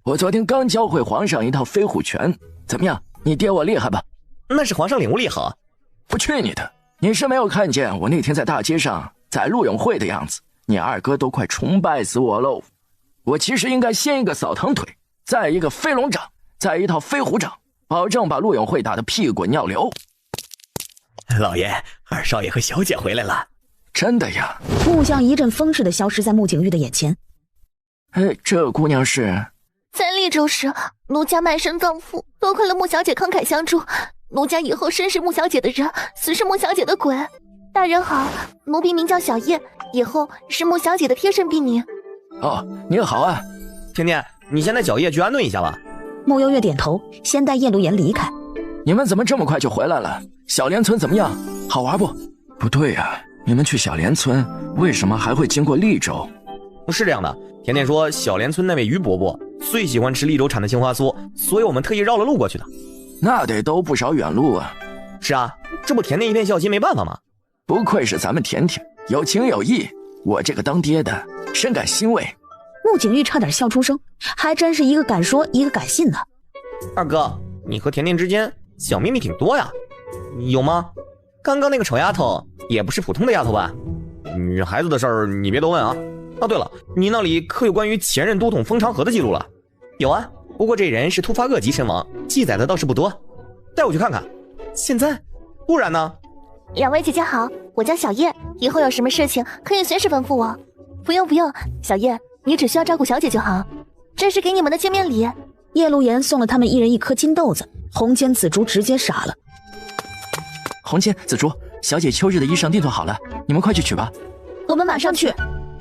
我昨天刚教会皇上一套飞虎拳，怎么样？你爹我厉害吧？那是皇上领悟力好。不去你的！你是没有看见我那天在大街上宰陆永会的样子，你二哥都快崇拜死我喽。我其实应该先一个扫堂腿，再一个飞龙掌，再一套飞虎掌，保证把陆永会打得屁滚尿流。老爷，二少爷和小姐回来了。真的呀？穆相一阵风似的消失在穆景玉的眼前。这姑娘是？在利州时，奴家卖身葬父，多亏了穆小姐慷慨相助，奴家以后生是穆小姐的人，死是穆小姐的鬼。大人好，奴婢名叫小叶，以后是穆小姐的贴身婢女。哦，你好啊。甜甜，你先带小叶去安顿一下吧。穆幽月点头，先带叶露言离开。你们怎么这么快就回来了？小莲村怎么样？好玩不？不对呀，你们去小莲村为什么还会经过利州？是这样的，甜甜说小莲村那位于伯伯最喜欢吃利州产的青花酥，所以我们特意绕了路过去的。那得兜不少远路啊。是啊，这不甜甜一片孝心没办法吗？不愧是咱们甜甜，有情有义，我这个当爹的深感欣慰。穆景玉差点笑出声，还真是一个敢说一个敢信的。二哥，你和甜甜之间小秘密挺多呀，有吗？刚刚那个丑丫头也不是普通的丫头吧？女孩子的事儿你别多问啊。哦，对了，你那里可有关于前任都统封长河的记录了？有啊，不过这人是突发恶疾身亡，记载的倒是不多。带我去看看。现在？不然呢？两位姐姐好，我叫小叶，以后有什么事情可以随时吩咐我。不用，小叶，你只需要照顾小姐就好。这是给你们的见面礼。叶露言送了他们一人一颗金豆子，红间紫竹直接傻了。红间紫竹，小姐秋日的衣裳定做好了，你们快去取吧。我们马上去。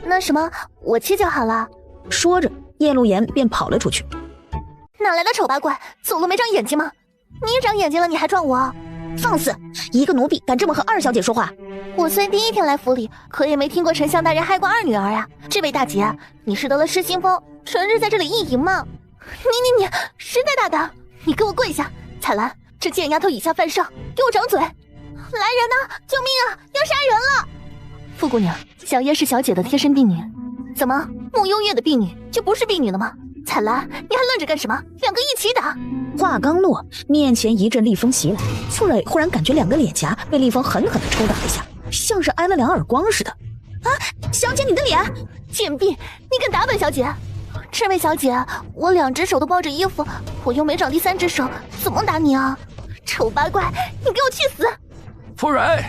那什么，我去就好了。说着，叶露言便跑了出去。哪来的丑八怪，走路没长眼睛吗？你也长眼睛了，你还撞我？放肆！一个奴婢敢这么和二小姐说话？我虽第一天来府里，可也没听过丞相大人害过二女儿呀。这位大姐，你是得了失心疯，成日在这里意淫吗？你实在大胆！你给我跪下！彩兰，这贱丫头以下犯上，给我掌嘴！来人呐！救命啊！要杀人了！傅姑娘，小叶是小姐的贴身婢女。怎么，穆幽月的婢女就不是婢女了吗？彩兰，你还愣着干什么？两个一起打！话刚落，面前一阵厉风袭来，傅蕊忽然感觉两个脸颊被厉风狠狠地抽打一下，像是挨了两耳光似的。啊，小姐你的脸！贱婢，你敢打本小姐？这位小姐，我两只手都包着衣服，我又没长第三只手，怎么打你啊？丑八怪，你给我去死！傅蕊！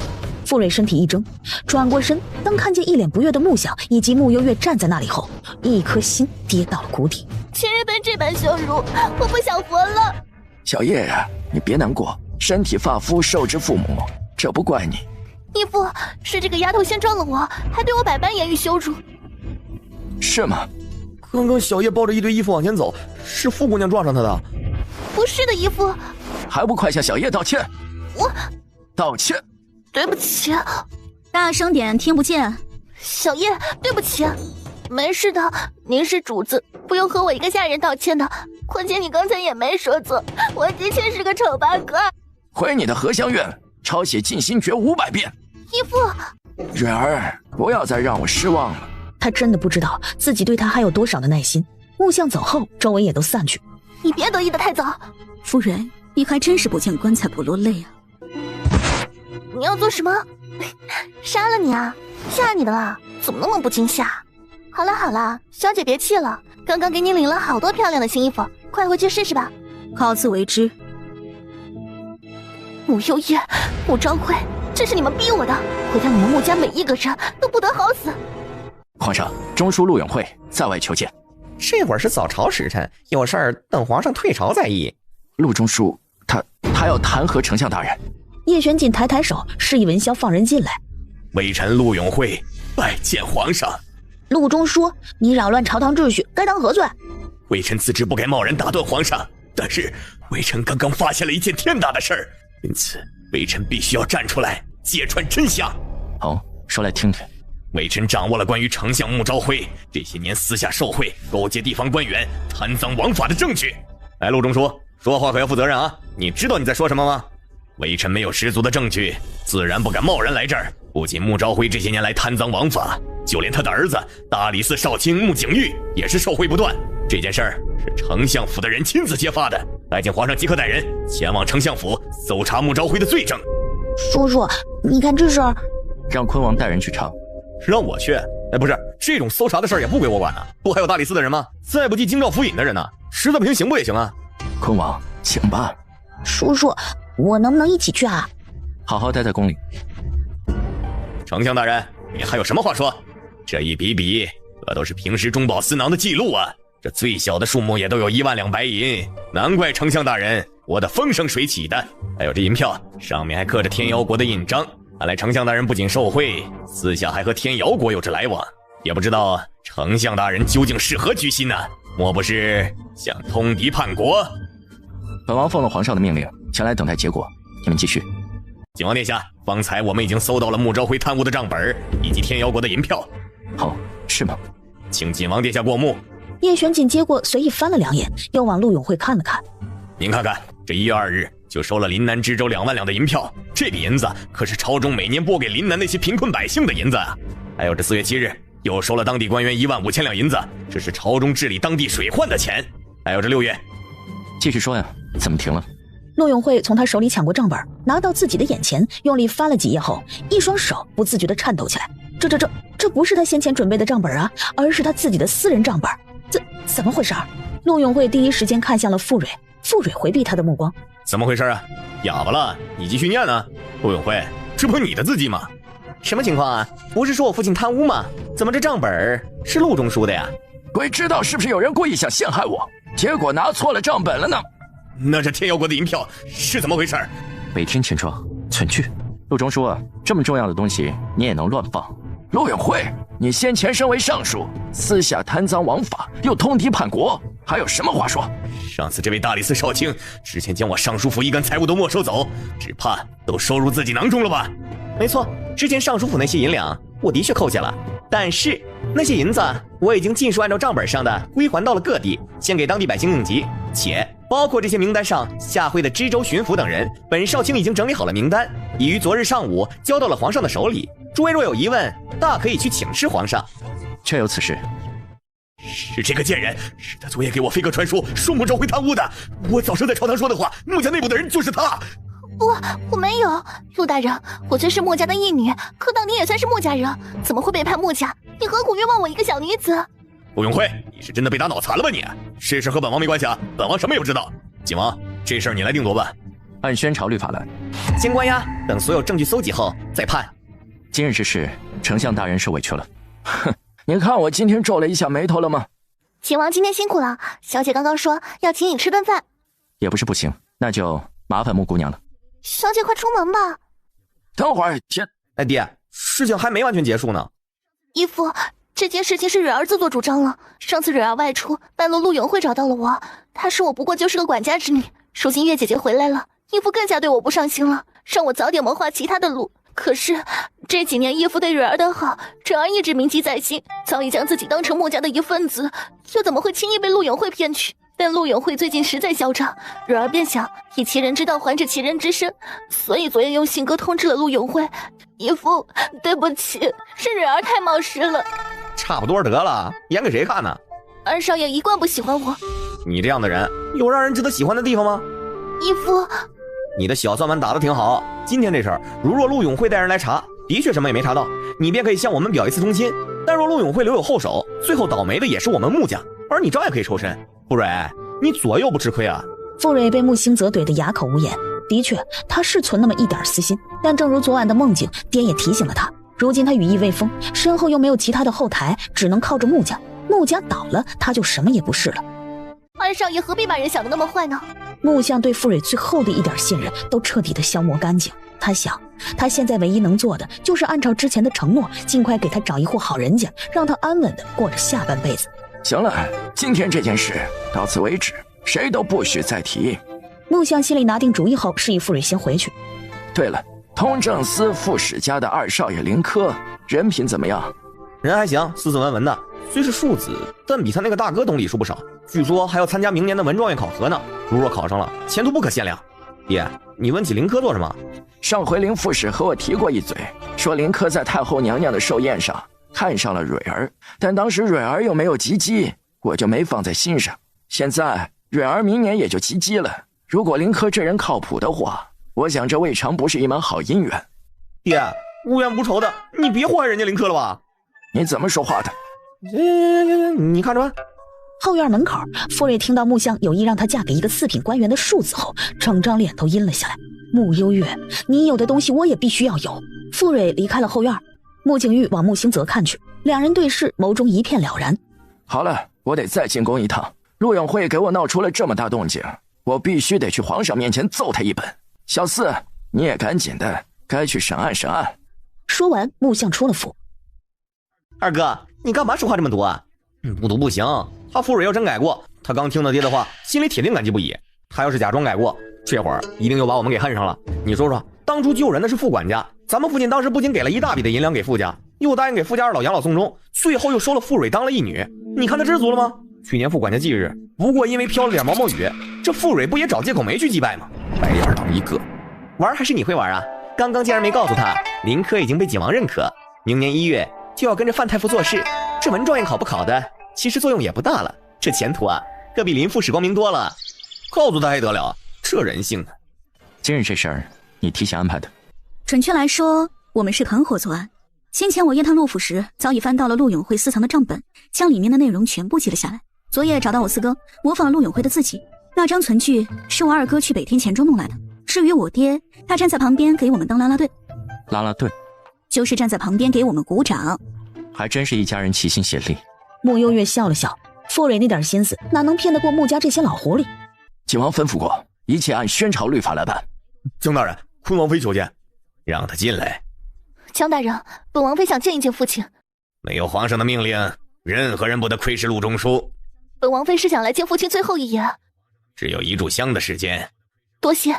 傅蕊身体一怔，转过身，当看见一脸不悦的穆小以及穆幽月站在那里后，一颗心跌到了谷底。前日被这般羞辱，我不想活了。小叶呀，你别难过，身体发肤受之父母，这不怪你。义父，是这个丫头先撞了我，还对我百般言语羞辱。是吗？刚刚小叶抱着一堆衣服往前走，是傅姑娘撞上他的。不是的，义父。还不快向小叶道歉！我道歉。对不起。大声点，听不见。小叶，对不起。没事的，您是主子，不用和我一个下人道歉的。况且你刚才也没说错，我的确是个丑八怪。回你的荷香院，抄写静心诀500遍。义父，蕊儿，不要再让我失望了。他真的不知道自己对他还有多少的耐心。穆相走后，周围也都散去。你别得意的太早。夫人，你还真是不见棺材不落泪啊。你要做什么？杀了你啊！吓你的啦，怎么那么不惊吓？好了，小姐别气了，刚刚给你领了好多漂亮的新衣服，快回去试试吧。好自为之。穆幽夜，穆昭辉，这是你们逼我的，我让你们穆家每一个人都不得好死。皇上，中书陆永会在外求见。这会儿是早朝时辰，有事儿等皇上退朝再议。陆中书他要弹劾丞相大人。叶玄锦抬抬手，示意文霄放人进来。微臣陆永会拜见皇上。陆中书，你扰乱朝堂秩序，该当何罪？微臣自知不该贸然打断皇上，但是微臣刚刚发现了一件天大的事儿，因此微臣必须要站出来揭穿真相。好，说来听听。微臣掌握了关于丞相穆昭辉这些年私下受贿、勾结地方官员、贪赃枉法的证据。来，陆中书，说话可要负责任啊！你知道你在说什么吗？微臣没有十足的证据，自然不敢贸然来这儿。不仅穆昭辉这些年来贪赃枉法，就连他的儿子大理寺少卿穆景玉也是受贿不断。这件事儿是丞相府的人亲自揭发的，还请皇上即刻带人前往丞相府搜查穆昭辉的罪证。叔叔，你看这事儿，让昆王带人去查。让我去？哎，不是，这种搜查的事儿也不归我管呢。不还有大理寺的人吗？再不济京兆府尹的人呢？实在不行刑部也行啊。昆王，请吧。叔叔，我能不能一起去啊？好好待在宫里。丞相大人，你还有什么话说？这一笔笔可都是平时中饱私囊的记录啊，这最小的数目也都有1万两白银，难怪丞相大人活得风生水起的。还有这银票上面还刻着天瑶国的印章，看来丞相大人不仅受贿，私下还和天瑶国有着来往。也不知道丞相大人究竟是何居心呢？莫不是想通敌叛国？本王奉了皇上的命令，前来等待结果。你们继续。景王殿下，方才我们已经搜到了穆昭辉贪污的账本以及天瑶国的银票。好，是吗？请景王殿下过目。叶玄锦接过，随意翻了2眼，又往陆永会看了看。您看看，这1月2日就收了临南知州2万两的银票，这笔银子可是朝中每年拨给临南那些贫困百姓的银子啊！还有这4月7日又收了当地官员1万5千两银子，这是朝中治理当地水患的钱。还有这6月，继续说呀，怎么停了？陆永会从他手里抢过账本，拿到自己的眼前，用力翻了几页后，一双手不自觉地颤抖起来。这不是他先前准备的账本啊，而是他自己的私人账本。怎么回事？陆永会第一时间看向了傅蕊，傅蕊回避他的目光。怎么回事啊？哑巴了？你继续念呢。陆永会，这不是你的字迹吗？什么情况啊？不是说我父亲贪污吗？怎么这账本是陆中书的呀？鬼知道是不是有人故意想陷害我，结果拿错了账本了呢？那这天瑶国的银票是怎么回事？北天前窗，存去。陆中书啊，这么重要的东西你也能乱放？陆永会，你先前身为尚书，私下贪赃枉法，又通敌叛国，还有什么话说？上次这位大理寺少卿之前将我尚书府一干财物都没收走，只怕都收入自己囊中了吧？没错，之前尚书府那些银两我的确扣下了，但是那些银子我已经尽数按照账本上的归还到了各地，先给当地百姓应急，且包括这些名单上下贿的知州、巡抚等人，本少卿已经整理好了名单，已于昨日上午交到了皇上的手里。诸位若有疑问，大可以去请示皇上。确有此事。是这个贱人，是他昨夜给我飞鸽传书，说穆昭辉贪污的。我早上在朝堂说的话，穆家内部的人就是他。我没有，陆大人，我虽是穆家的义女，可当年也算是穆家人，怎么会背叛穆家？你何苦冤枉我一个小女子？陆永辉，你是真的被打脑残了吧你？这事和本王没关系啊，本王什么也不知道。景王，这事儿你来定夺吧。按宣朝律法来。先关押，等所有证据搜集后再判。今日之事，丞相大人受委屈了。哼，你看我今天皱了一下眉头了吗？景王今天辛苦了，小姐刚刚说要请你吃顿饭。也不是不行，那就麻烦穆姑娘了。小姐快出门吧。等会儿，天，哎爹，事情还没完全结束呢。义父，这件事情是蕊儿自作主张了。上次蕊儿外出，半路陆永会找到了我，他说我不过就是个管家之女。如今月姐姐回来了，义父更加对我不上心了，让我早点谋划其他的路。可是这几年义父对蕊儿的好，蕊儿一直铭记在心，早已将自己当成穆家的一份子，又怎么会轻易被陆永会骗去？但陆永会最近实在嚣张，蕊儿便想以其人之道还治其人之身，所以昨夜用信鸽通知了陆永会。义父，对不起，是蕊儿太冒失了。差不多得了，演给谁看呢？二少爷一贯不喜欢我。你这样的人，有让人值得喜欢的地方吗？义父，你的小算盘打得挺好。今天这事儿，如若陆永会带人来查，的确什么也没查到，你便可以向我们表一次忠心。但若陆永会留有后手，最后倒霉的也是我们穆家，而你照样可以抽身。傅蕊，你左右不吃亏啊！傅蕊被穆兴泽怼得哑口无言。的确，他是存那么一点私心，但正如昨晚的梦境，爹也提醒了他，如今他羽翼未丰，身后又没有其他的后台，只能靠着穆家。穆家倒了，他就什么也不是了。二少爷何必把人想得那么坏呢？穆相对傅蕊最后的一点信任都彻底的消磨干净。他想，他现在唯一能做的就是按照之前的承诺，尽快给他找一户好人家，让他安稳的过着下半辈子。行了，今天这件事到此为止，谁都不许再提。穆相心里拿定主意后，示意傅蕊先回去。对了，通政司副使家的二少爷林科，人品怎么样？人还行，斯斯文文的，虽是庶子，但比他那个大哥懂礼数不少。据说还要参加明年的文状元考核呢，如若考上了，前途不可限量。爹，你问起林科做什么？上回林副使和我提过一嘴，说林科在太后娘娘的寿宴上看上了蕊儿，但当时蕊儿又没有及笄，我就没放在心上。现在蕊儿明年也就及笄了，如果林科这人靠谱的话，我想这未尝不是一门好姻缘。爹，无冤无仇的，你别祸害人家林科了吧？你怎么说话的？你看着办。后院门口，傅蕊听到穆相有意让她嫁给一个四品官员的庶子后，整张脸都阴了下来。穆幽月，你有的东西我也必须要有。傅蕊离开了后院，穆景玉往穆兴泽看去，两人对视，眸中一片了然。好了，我得再进宫一趟。陆永会给我闹出了这么大动静，我必须得去皇上面前揍他一本。小四，你也赶紧的，该去审案审案。说完，穆相出了府。二哥，你干嘛说话这么毒啊？不毒不行，他傅蕊要真改过，他刚听了爹的话，心里铁定感激不已。他要是假装改过，这会儿一定又把我们给恨上了。你说说，当初救人的是傅管家，咱们父亲当时不仅给了一大笔的银两给傅家，又答应给傅家二老养老送终，最后又收了傅蕊当了义女。你看他知足了吗？去年傅管家忌日，不过因为飘了点毛毛雨，这傅蕊不也找借口没去祭拜吗？白眼当一个。玩还是你会玩啊？刚刚竟然没告诉他，林科已经被景王认可，明年1月就要跟着范太傅做事。这文状元考不考的，其实作用也不大了，这前途啊，可比林副使光明多了。告诉他还得了，这人性呢。今日这事儿，你提前安排的？准确来说，我们是团伙作案。先前我夜探陆府时，早已翻到了陆永会私藏的账本，将里面的内容全部记了下来。昨夜找到我四哥，模仿了陆永会的字迹，那张存据是我二哥去北天黔州弄来的。至于我爹，他站在旁边给我们当啦啦队。啦啦队就是站在旁边给我们鼓掌。还真是一家人齐心协力。穆幽月笑了笑，傅蕊那点心思哪能骗得过穆家这些老狐狸？景王吩咐过，一切按宣朝律法来办。江大人，坤王妃求见。让他进来。江大人，本王妃想见一见父亲。没有皇上的命令，任何人不得窥视陆中书。本王妃是想来见父亲最后一眼。只有1炷香的时间。多谢。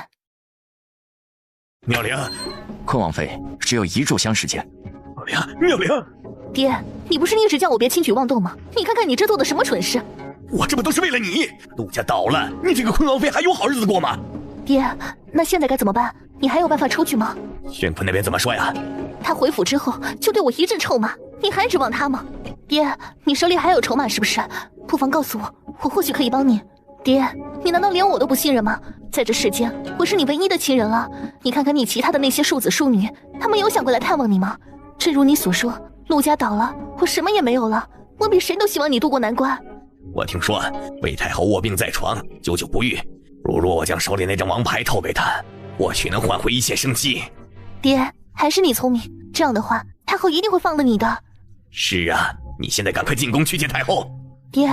妙龄，坤王妃，只有1炷香时间。妙龄，爹，你不是一直叫我别轻举妄动吗？你看看你这做的什么蠢事！我这不都是为了你？陆家倒了，你这个坤王妃还有好日子过吗？爹，那现在该怎么办？你还有办法出去吗？宣坤那边怎么说呀？他回府之后就对我一阵臭骂，你还指望他吗？爹，你手里还有筹码是不是？不妨告诉我，我或许可以帮你。爹，你难道连我都不信任吗？在这世间，我是你唯一的亲人了。你看看你其他的那些庶子庶女，他们有想过来探望你吗？正如你所说，陆家倒了，我什么也没有了，我比谁都希望你渡过难关。我听说魏太后卧病在床，久久不愈。如若我将手里那张王牌透给她，或许能换回一线生机。爹，还是你聪明，这样的话，太后一定会放了你的。是啊，你现在赶快进宫去见太后。爹，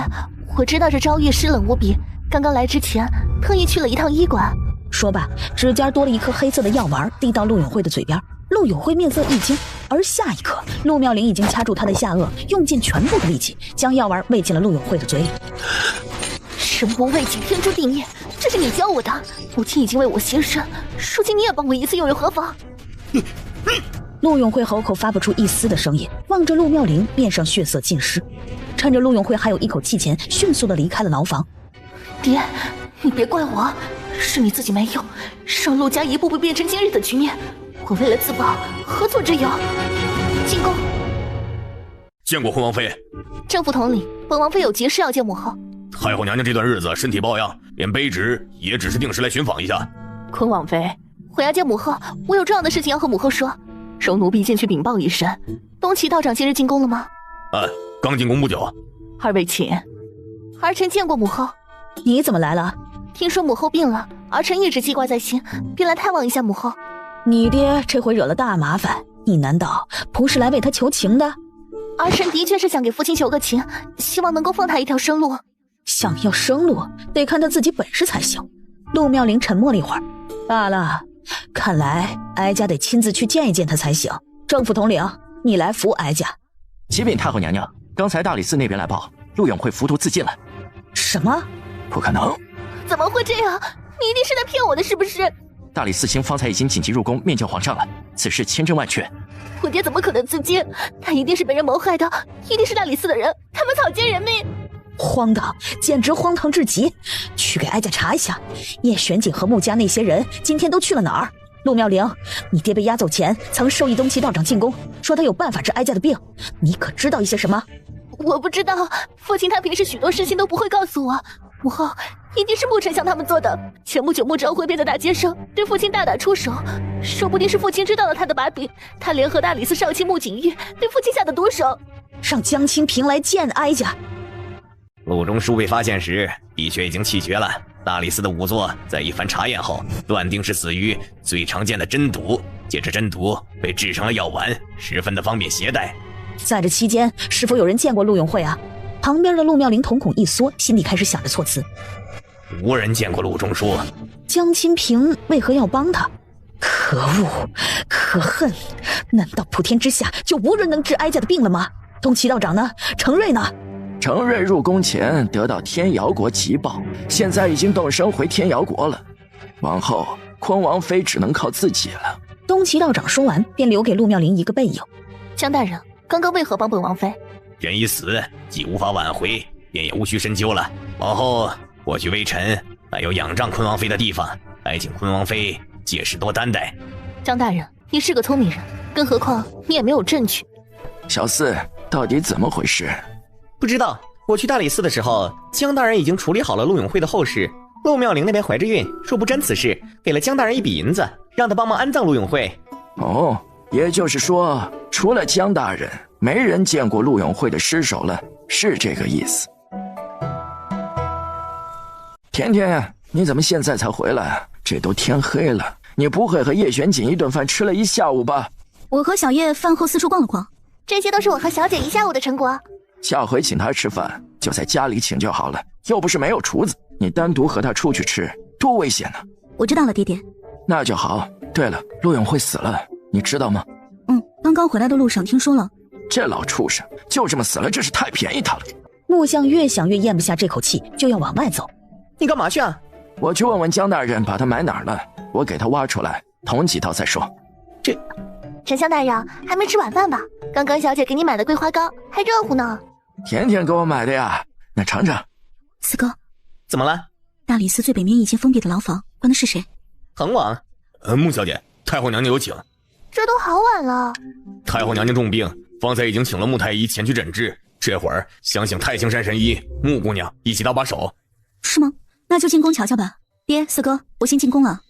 我知道这朝玉湿冷无比，刚刚来之前特意去了一趟医馆。说罢，指尖多了一颗黑色的药丸，递到陆永会的嘴边。陆永会面色一惊，而下一刻，陆妙龄已经掐住他的下颚，用尽全部的力气将药丸喂进了陆永会的嘴里。生不为己，天诛地灭，这是你教我的。母亲已经为我牺牲，如今你也帮我一次，又有何妨？陆永会喉口发不出一丝的声音，望着陆妙龄，面上血色尽失。趁着陆永会还有一口气前，迅速的离开了牢房。爹，你别怪我，是你自己没用，让陆家一步步变成今日的局面。我为了自保，何错之有？进宫。见过坤王妃。正副统领，本王妃有急事要见母后。太后娘娘这段日子身体抱恙，连卑职也只是定时来寻访一下。坤王妃，我要见母后，我有重要的事情要和母后说。容奴婢进去禀报一声。东岐道长今日进宫了吗？刚进宫不久。二位请。儿臣见过母后。你怎么来了？听说母后病了，儿臣一直记挂在心，便来探望一下母后。你爹这回惹了大麻烦，你难道不是来为他求情的？儿臣的确是想给父亲求个情，希望能够放他一条生路。想要生路，得看他自己本事才行。陆妙龄沉默了一会儿，罢了，看来哀家得亲自去见一见他才行。政府统领，你来扶哀家。启禀太后娘娘，刚才大理寺那边来报，陆永会服毒自尽了。什么？不可能！怎么会这样？你一定是在骗我的，是不是？大理寺卿方才已经紧急入宫面见皇上了，此事千真万确。我爹怎么可能自尽？他一定是被人谋害的，一定是大理寺的人，他们草菅人命。荒唐，简直荒唐至极！去给哀家查一下，叶玄景和穆家那些人今天都去了哪儿？陆妙龄，你爹被押走前曾授意东岐道长进宫，说他有办法治哀家的病，你可知道一些什么？我不知道，父亲他平时许多事情都不会告诉我。母后，一定是穆丞相他们做的。前不久穆昭会便在大街上对父亲大打出手，说不定是父亲知道了他的把柄，他联合大理寺少卿穆景玉对父亲下的毒手。让江清平来见哀家。陆中书被发现时，的确已经气绝了。大理寺的仵作在一番查验后，断定是死于最常见的针毒，借着针毒被制成了药丸，十分的方便携带。在这期间，是否有人见过陆永会啊？旁边的陆妙龄瞳孔一缩，心里开始想着措辞。无人见过陆中书。江清平为何要帮他？可恶，可恨！难道普天之下就无人能治哀家的病了吗？东岐道长呢？程瑞呢？程瑞入宫前得到天瑶国急报，现在已经动身回天瑶国了。往后昆王妃只能靠自己了。东岐道长说完，便留给陆妙龄一个背影。江大人，刚刚为何帮本王妃？人已死，既无法挽回，便也无需深究了。往后我去微臣还有仰仗昆王妃的地方，还请昆王妃届时多担待。江大人，你是个聪明人，更何况你也没有证据。小四，到底怎么回事？不知道，我去大理寺的时候，江大人已经处理好了陆永会的后事。陆妙龄那边怀着孕，说不沾此事，给了江大人一笔银子，让他帮忙安葬陆永会。哦，也就是说，除了江大人，没人见过陆永会的尸首了，是这个意思。甜甜，你怎么现在才回来？这都天黑了，你不会和叶玄锦一顿饭吃了一下午吧？我和小叶饭后四处逛了逛，这些都是我和小姐一下午的成果。下回请他吃饭，就在家里请就好了，又不是没有厨子，你单独和他出去吃，多危险呢！我知道了，爹爹。那就好。对了，陆永会死了，你知道吗？刚刚回来的路上听说了。这老畜生就这么死了，真是太便宜他了。木匠越想越咽不下这口气，就要往外走。你干嘛去啊？我去问问江大人把他埋哪儿了，我给他挖出来捅几刀再说。丞相大人，还没吃晚饭吧？刚刚小姐给你买的桂花糕还热乎呢。甜甜给我买的呀，那尝尝。四哥，怎么了？大理寺最北面一间封闭的牢房，关的是谁？恒王。穆小姐，太后娘娘有请。这都好晚了。太后娘娘重病，方才已经请了穆太医前去诊治，这会儿想请太青山神医穆姑娘一起搭把手。是吗？那就进宫瞧瞧吧。爹，四哥，我先进宫了。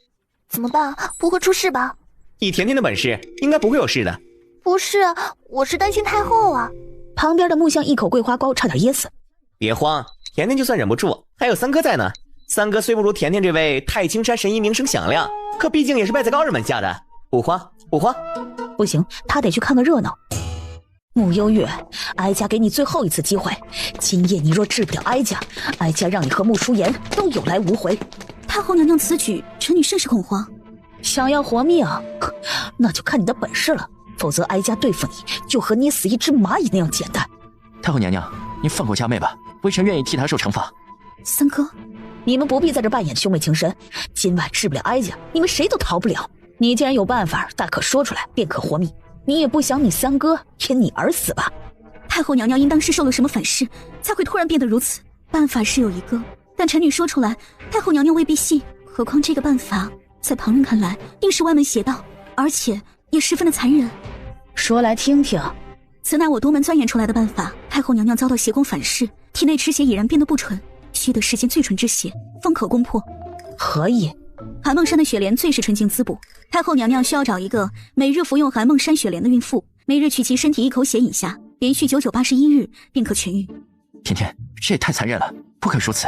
怎么办？不会出事吧？以甜甜的本事，应该不会有事的。不是，我是担心太后啊。旁边的木匠一口桂花糕差点噎死。别慌，甜甜就算忍不住，还有三哥在呢。三哥虽不如甜甜这位太青山神医名声响亮，可毕竟也是拜在高人门下的。不慌，不慌。不行，他得去看个热闹。穆幽月，哀家给你最后一次机会，今夜你若治不了哀家，哀家让你和穆舒言都有来无回。太后娘娘此举，臣女甚是恐慌。想要活命，那就看你的本事了，否则哀家对付你就和捏死一只蚂蚁那样简单。太后娘娘，您放过佳妹吧，微臣愿意替她受惩罚。三哥，你们不必在这扮演兄妹情深，今晚治不了哀家，你们谁都逃不了。你既然有办法，大可说出来，便可活命。你也不想你三哥因你而死吧？太后娘娘应当是受了什么反噬，才会突然变得如此。办法是有一个，但臣女说出来，太后娘娘未必信。何况这个办法，在旁人看来，定是歪门邪道，而且也十分的残忍。说来听听。此乃我多门钻研出来的办法。太后娘娘遭到邪功反噬，体内赤血已然变得不纯，需得世间最纯之血，方可攻破。何以？寒梦山的雪莲最是纯净滋补，太后娘娘需要找一个每日服用寒梦山雪莲的孕妇，每日取其身体一口血饮下，连续9981日便可痊愈。甜甜，这也太残忍了，不可如此。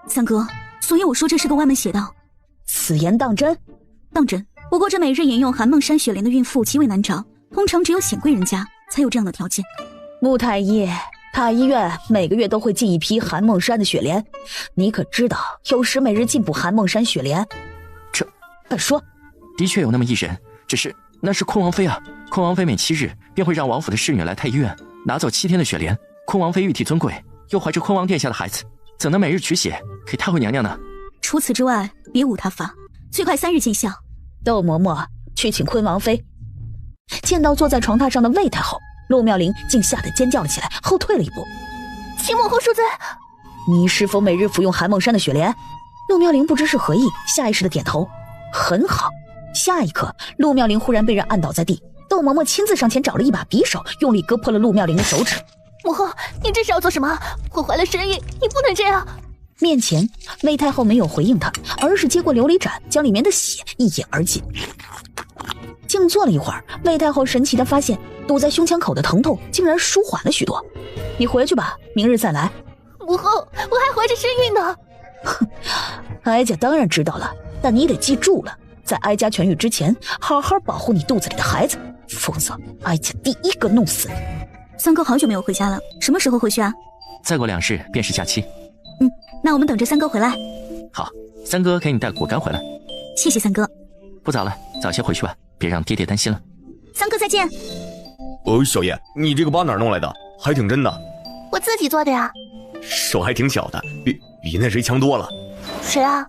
三哥，所以我说这是个歪门邪道。此言当真？当真。不过这每日饮用寒梦山雪莲的孕妇极为难找，通常只有显贵人家才有这样的条件。穆太医，太医院每个月都会进一批韩梦山的雪莲，你可知道有时每日进补韩梦山雪莲？这说，的确有那么一人，只是那是坤王妃啊。坤王妃每7日便会让王府的侍女来太医院拿走7天的雪莲。坤王妃玉体尊贵，又怀着坤王殿下的孩子，怎能每日取血给太后娘娘呢？除此之外，别无他法，最快3日见效。窦嬷嬷去请坤王妃。见到坐在床榻上的魏太后，陆妙玲竟吓得尖叫了起来，后退了一步。请母后恕罪。你是否每日服用韩梦山的雪莲？陆妙玲不知是何意，下意识的点头。很好。下一刻，陆妙玲忽然被人按倒在地，窦嬷嬷亲自上前找了一把匕首，用力割破了陆妙玲的手指。母后，你这是要做什么？我怀了身孕，你不能这样。面前，魏太后没有回应他，而是接过琉璃盏，将里面的血一饮而尽。静坐了一会儿，魏太后神奇地发现堵在胸腔口的疼痛竟然舒缓了许多。你回去吧，明日再来。母后，我还怀着身孕呢。哼，哀家当然知道了，但你得记住了，在哀家痊愈之前，好好保护你肚子里的孩子，否则哀家第一个弄死你。三哥好久没有回家了，什么时候回去啊？再过2日便是假期。那我们等着三哥回来。好，三哥给你带果干回来。谢谢三哥。不早了，早些回去吧，别让爹爹担心了。三哥再见。小叶，你这个疤哪儿弄来的？还挺真的。我自己做的呀。手还挺小的，比那谁强多了。谁啊？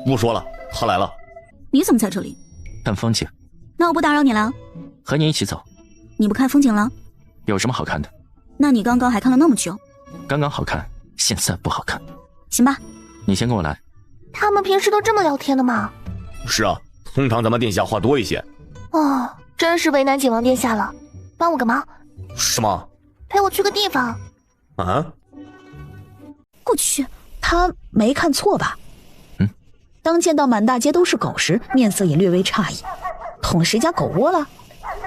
不说了，他来了。你怎么在这里？看风景。那我不打扰你了。和你一起走。你不看风景了？有什么好看的？那你刚刚还看了那么久。刚刚好看，现在不好看。行吧。你先跟我来。他们平时都这么聊天的吗？是啊，通常咱们殿下话多一些。哦，真是为难景王殿下了。帮我个忙。什么？陪我去个地方。啊？我去，他没看错吧？当见到满大街都是狗时，面色也略微诧异。捅了谁家狗窝了？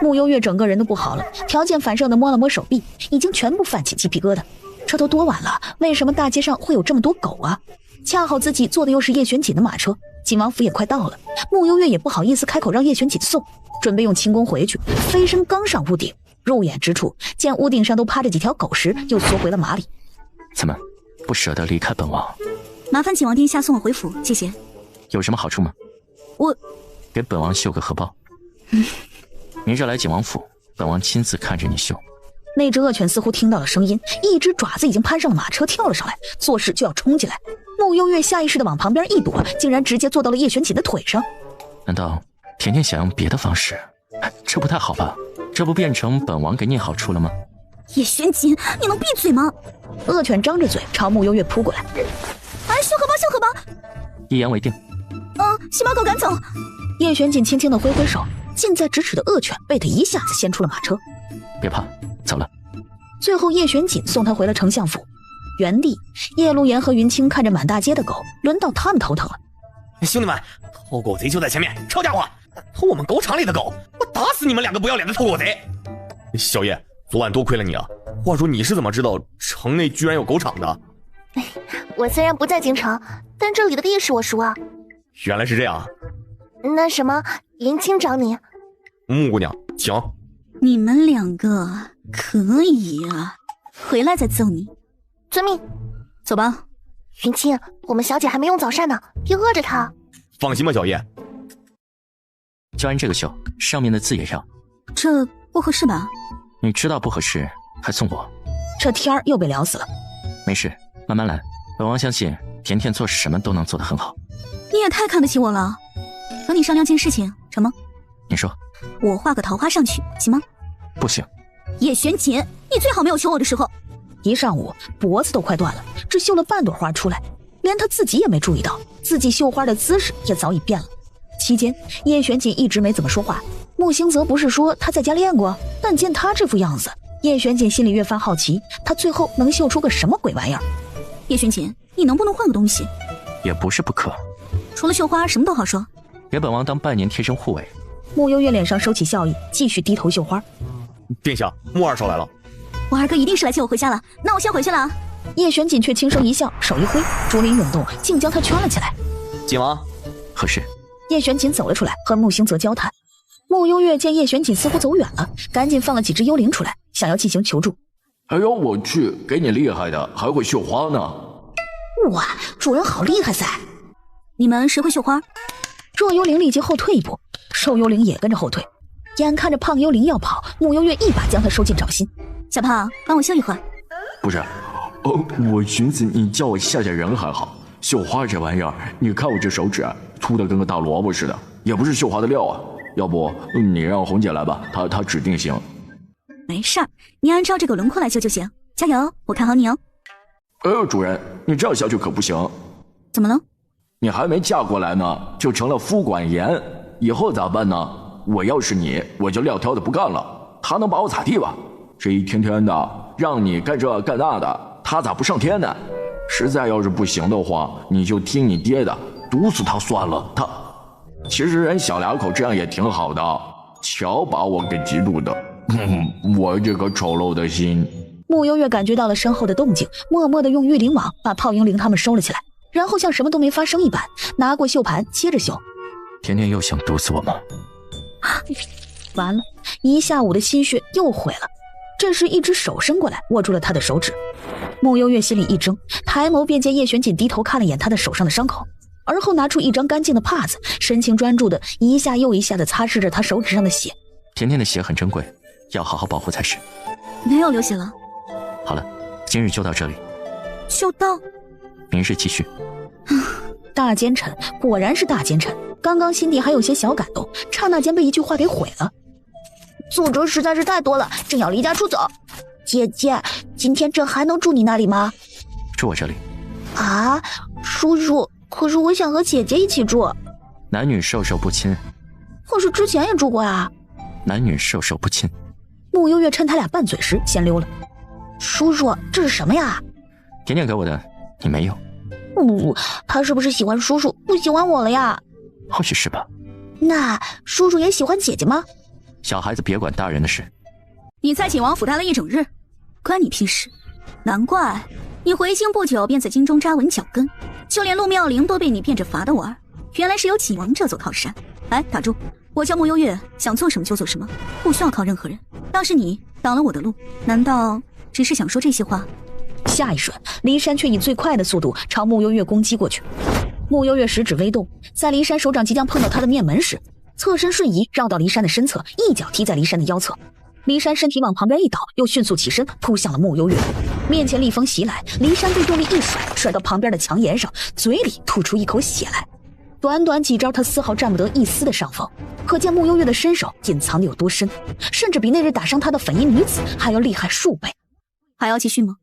穆幽月整个人都不好了，条件反射地摸了摸手臂，已经全部泛起鸡皮疙瘩。这都多晚了，为什么大街上会有这么多狗啊？恰好自己坐的又是叶玄锦的马车，景王府也快到了，穆幽月也不好意思开口让叶玄锦送，准备用轻功回去。飞身刚上屋顶，入眼之处见屋顶上都趴着几条狗时，又缩回了马里。怎么不舍得离开本王？麻烦景王殿下送我回府，谢谢。有什么好处吗？我给本王绣个荷包。明日来景王府，本王亲自看着你绣。那只恶犬似乎听到了声音，一只爪子已经攀上了马车，跳了上来，作势就要冲进来。穆幽月下意识地往旁边一躲，竟然直接坐到了叶玄锦的腿上。难道甜甜想用别的方式？这不太好吧？这不变成本王给你好处了吗？叶玄锦，你能闭嘴吗？恶犬张着嘴朝穆幽月扑过来。哎，绣荷包，绣荷包！一言为定。先把狗赶走。叶玄锦轻轻地挥挥手，近在咫尺的恶犬被他一下子掀出了马车。别怕，走了。最后叶玄锦送他回了丞相府。原地，叶陆言和云清看着满大街的狗，轮到他们头疼了。兄弟们，偷狗贼就在前面，抄家伙！偷我们狗场里的狗，我打死你们2个不要脸的偷狗贼！小叶，昨晚多亏了你啊！话说你是怎么知道城内居然有狗场的？我虽然不在京城，但这里的地势我熟啊。原来是这样。那什么，云清找你。穆姑娘，请。你们2个可以啊，回来再揍你。遵命。走吧。云清，我们小姐还没用早膳呢，别饿着她。放心吧，小叶。就按这个绣，上面的字也让。这不合适吧？你知道不合适，还送我？这天儿又被聊死了。没事，慢慢来。本王相信甜甜做什么都能做得很好。你也太看得起我了。和你商量件事情，成吗？你说。我画个桃花上去，行吗？不行。叶玄锦，你最好没有求我的时候。一上午脖子都快断了，只绣了半朵花出来，连他自己也没注意到自己绣花的姿势也早已变了。期间叶玄锦一直没怎么说话，穆星泽不是说他在家练过，但见他这副样子，叶玄锦心里越发好奇，他最后能绣出个什么鬼玩意儿。叶玄锦，你能不能换个东西？也不是不可。除了绣花什么都好说。给本王当半年贴身护卫。穆幽月脸上收起笑意，继续低头绣花。殿下，穆二少来了。我二哥一定是来接我回家了，那我先回去了啊。叶玄锦却轻声一笑，手一挥，竹林涌动，竟将他圈了起来。景王，何事？叶玄锦走了出来，和穆星泽交谈。穆幽月见叶玄锦似乎走远了，赶紧放了几只幽灵出来，想要进行求助。哎呦我去，给你厉害的，还会绣花呢。哇，主人好厉害噻！你们谁会绣花？弱幽灵立即后退一步，瘦幽灵也跟着后退。眼看着胖幽灵要跑，穆幽月一把将他收进掌心。小胖，帮我绣一会儿。不是，我寻思你叫我吓吓人还好，绣花这玩意儿，你看我这手指粗的跟个大萝卜似的，也不是绣花的料啊。要不你让红姐来吧，她指定行。没事儿，你按照这个轮廓来绣就行。加油，我看好你哦。主人，你这样下去可不行。怎么了？你还没嫁过来呢，就成了夫管严，以后咋办呢？我要是你，我就撂挑子不干了。他能把我咋地吧？这一天天的让你干这干那的，他咋不上天呢？实在要是不行的话，你就听你爹的，毒死他算了。其实人小两口这样也挺好的，瞧把我给嫉妒的。我这个丑陋的心。穆幽月感觉到了身后的动静，默默地用玉灵网把泡英灵他们收了起来，然后像什么都没发生一般，拿过绣盘接着绣。甜甜又想毒死我吗？完了，一下午的心血又毁了。这时一只手伸过来握住了他的手指，穆幽月心里一怔，抬眸便见叶玄锦低头看了眼他的手上的伤口，而后拿出一张干净的帕子，神情专注的一下又一下的擦拭着他手指上的血。甜甜的血很珍贵，要好好保护才是。没有流血了。好了，今日就到这里。就到？明日继续。大奸臣果然是大奸臣，刚刚心底还有些小感动，刹那间被一句话给毁了。作折实在是太多了，正要离家出走。姐姐，今天朕还能住你那里吗？住我这里。啊，叔叔，可是我想和姐姐一起住。男女授受不亲。可是之前也住过啊。男女授受不亲。穆幽月趁他俩拌嘴时先溜了。叔叔，这是什么呀？甜甜给我的，你没有。他是不是喜欢叔叔，不喜欢我了呀？或许是吧。那叔叔也喜欢姐姐吗？小孩子别管大人的事。你在景王府待了一整日，关你屁事。难怪你回京不久便在京中扎稳脚跟，就连陆妙龄都被你变着法的玩，原来是有景王这座靠山。哎，打住！我叫穆幽月，想做什么就做什么，不需要靠任何人。倒是你挡了我的路，难道只是想说这些话？下一瞬，骊山却以最快的速度朝穆幽月攻击过去。穆幽月食指微动，在骊山手掌即将碰到他的面门时，侧身瞬移绕到骊山的身侧，一脚踢在骊山的腰侧。骊山身体往旁边一倒，又迅速起身扑向了穆幽月。面前厉风袭来，骊山被用力一甩，甩到旁边的墙沿上，嘴里吐出一口血来。短短几招，他丝毫占不得一丝的上风，可见穆幽月的身手隐藏的有多深，甚至比那日打伤他的粉衣女子还要厉害数倍。还要继续吗？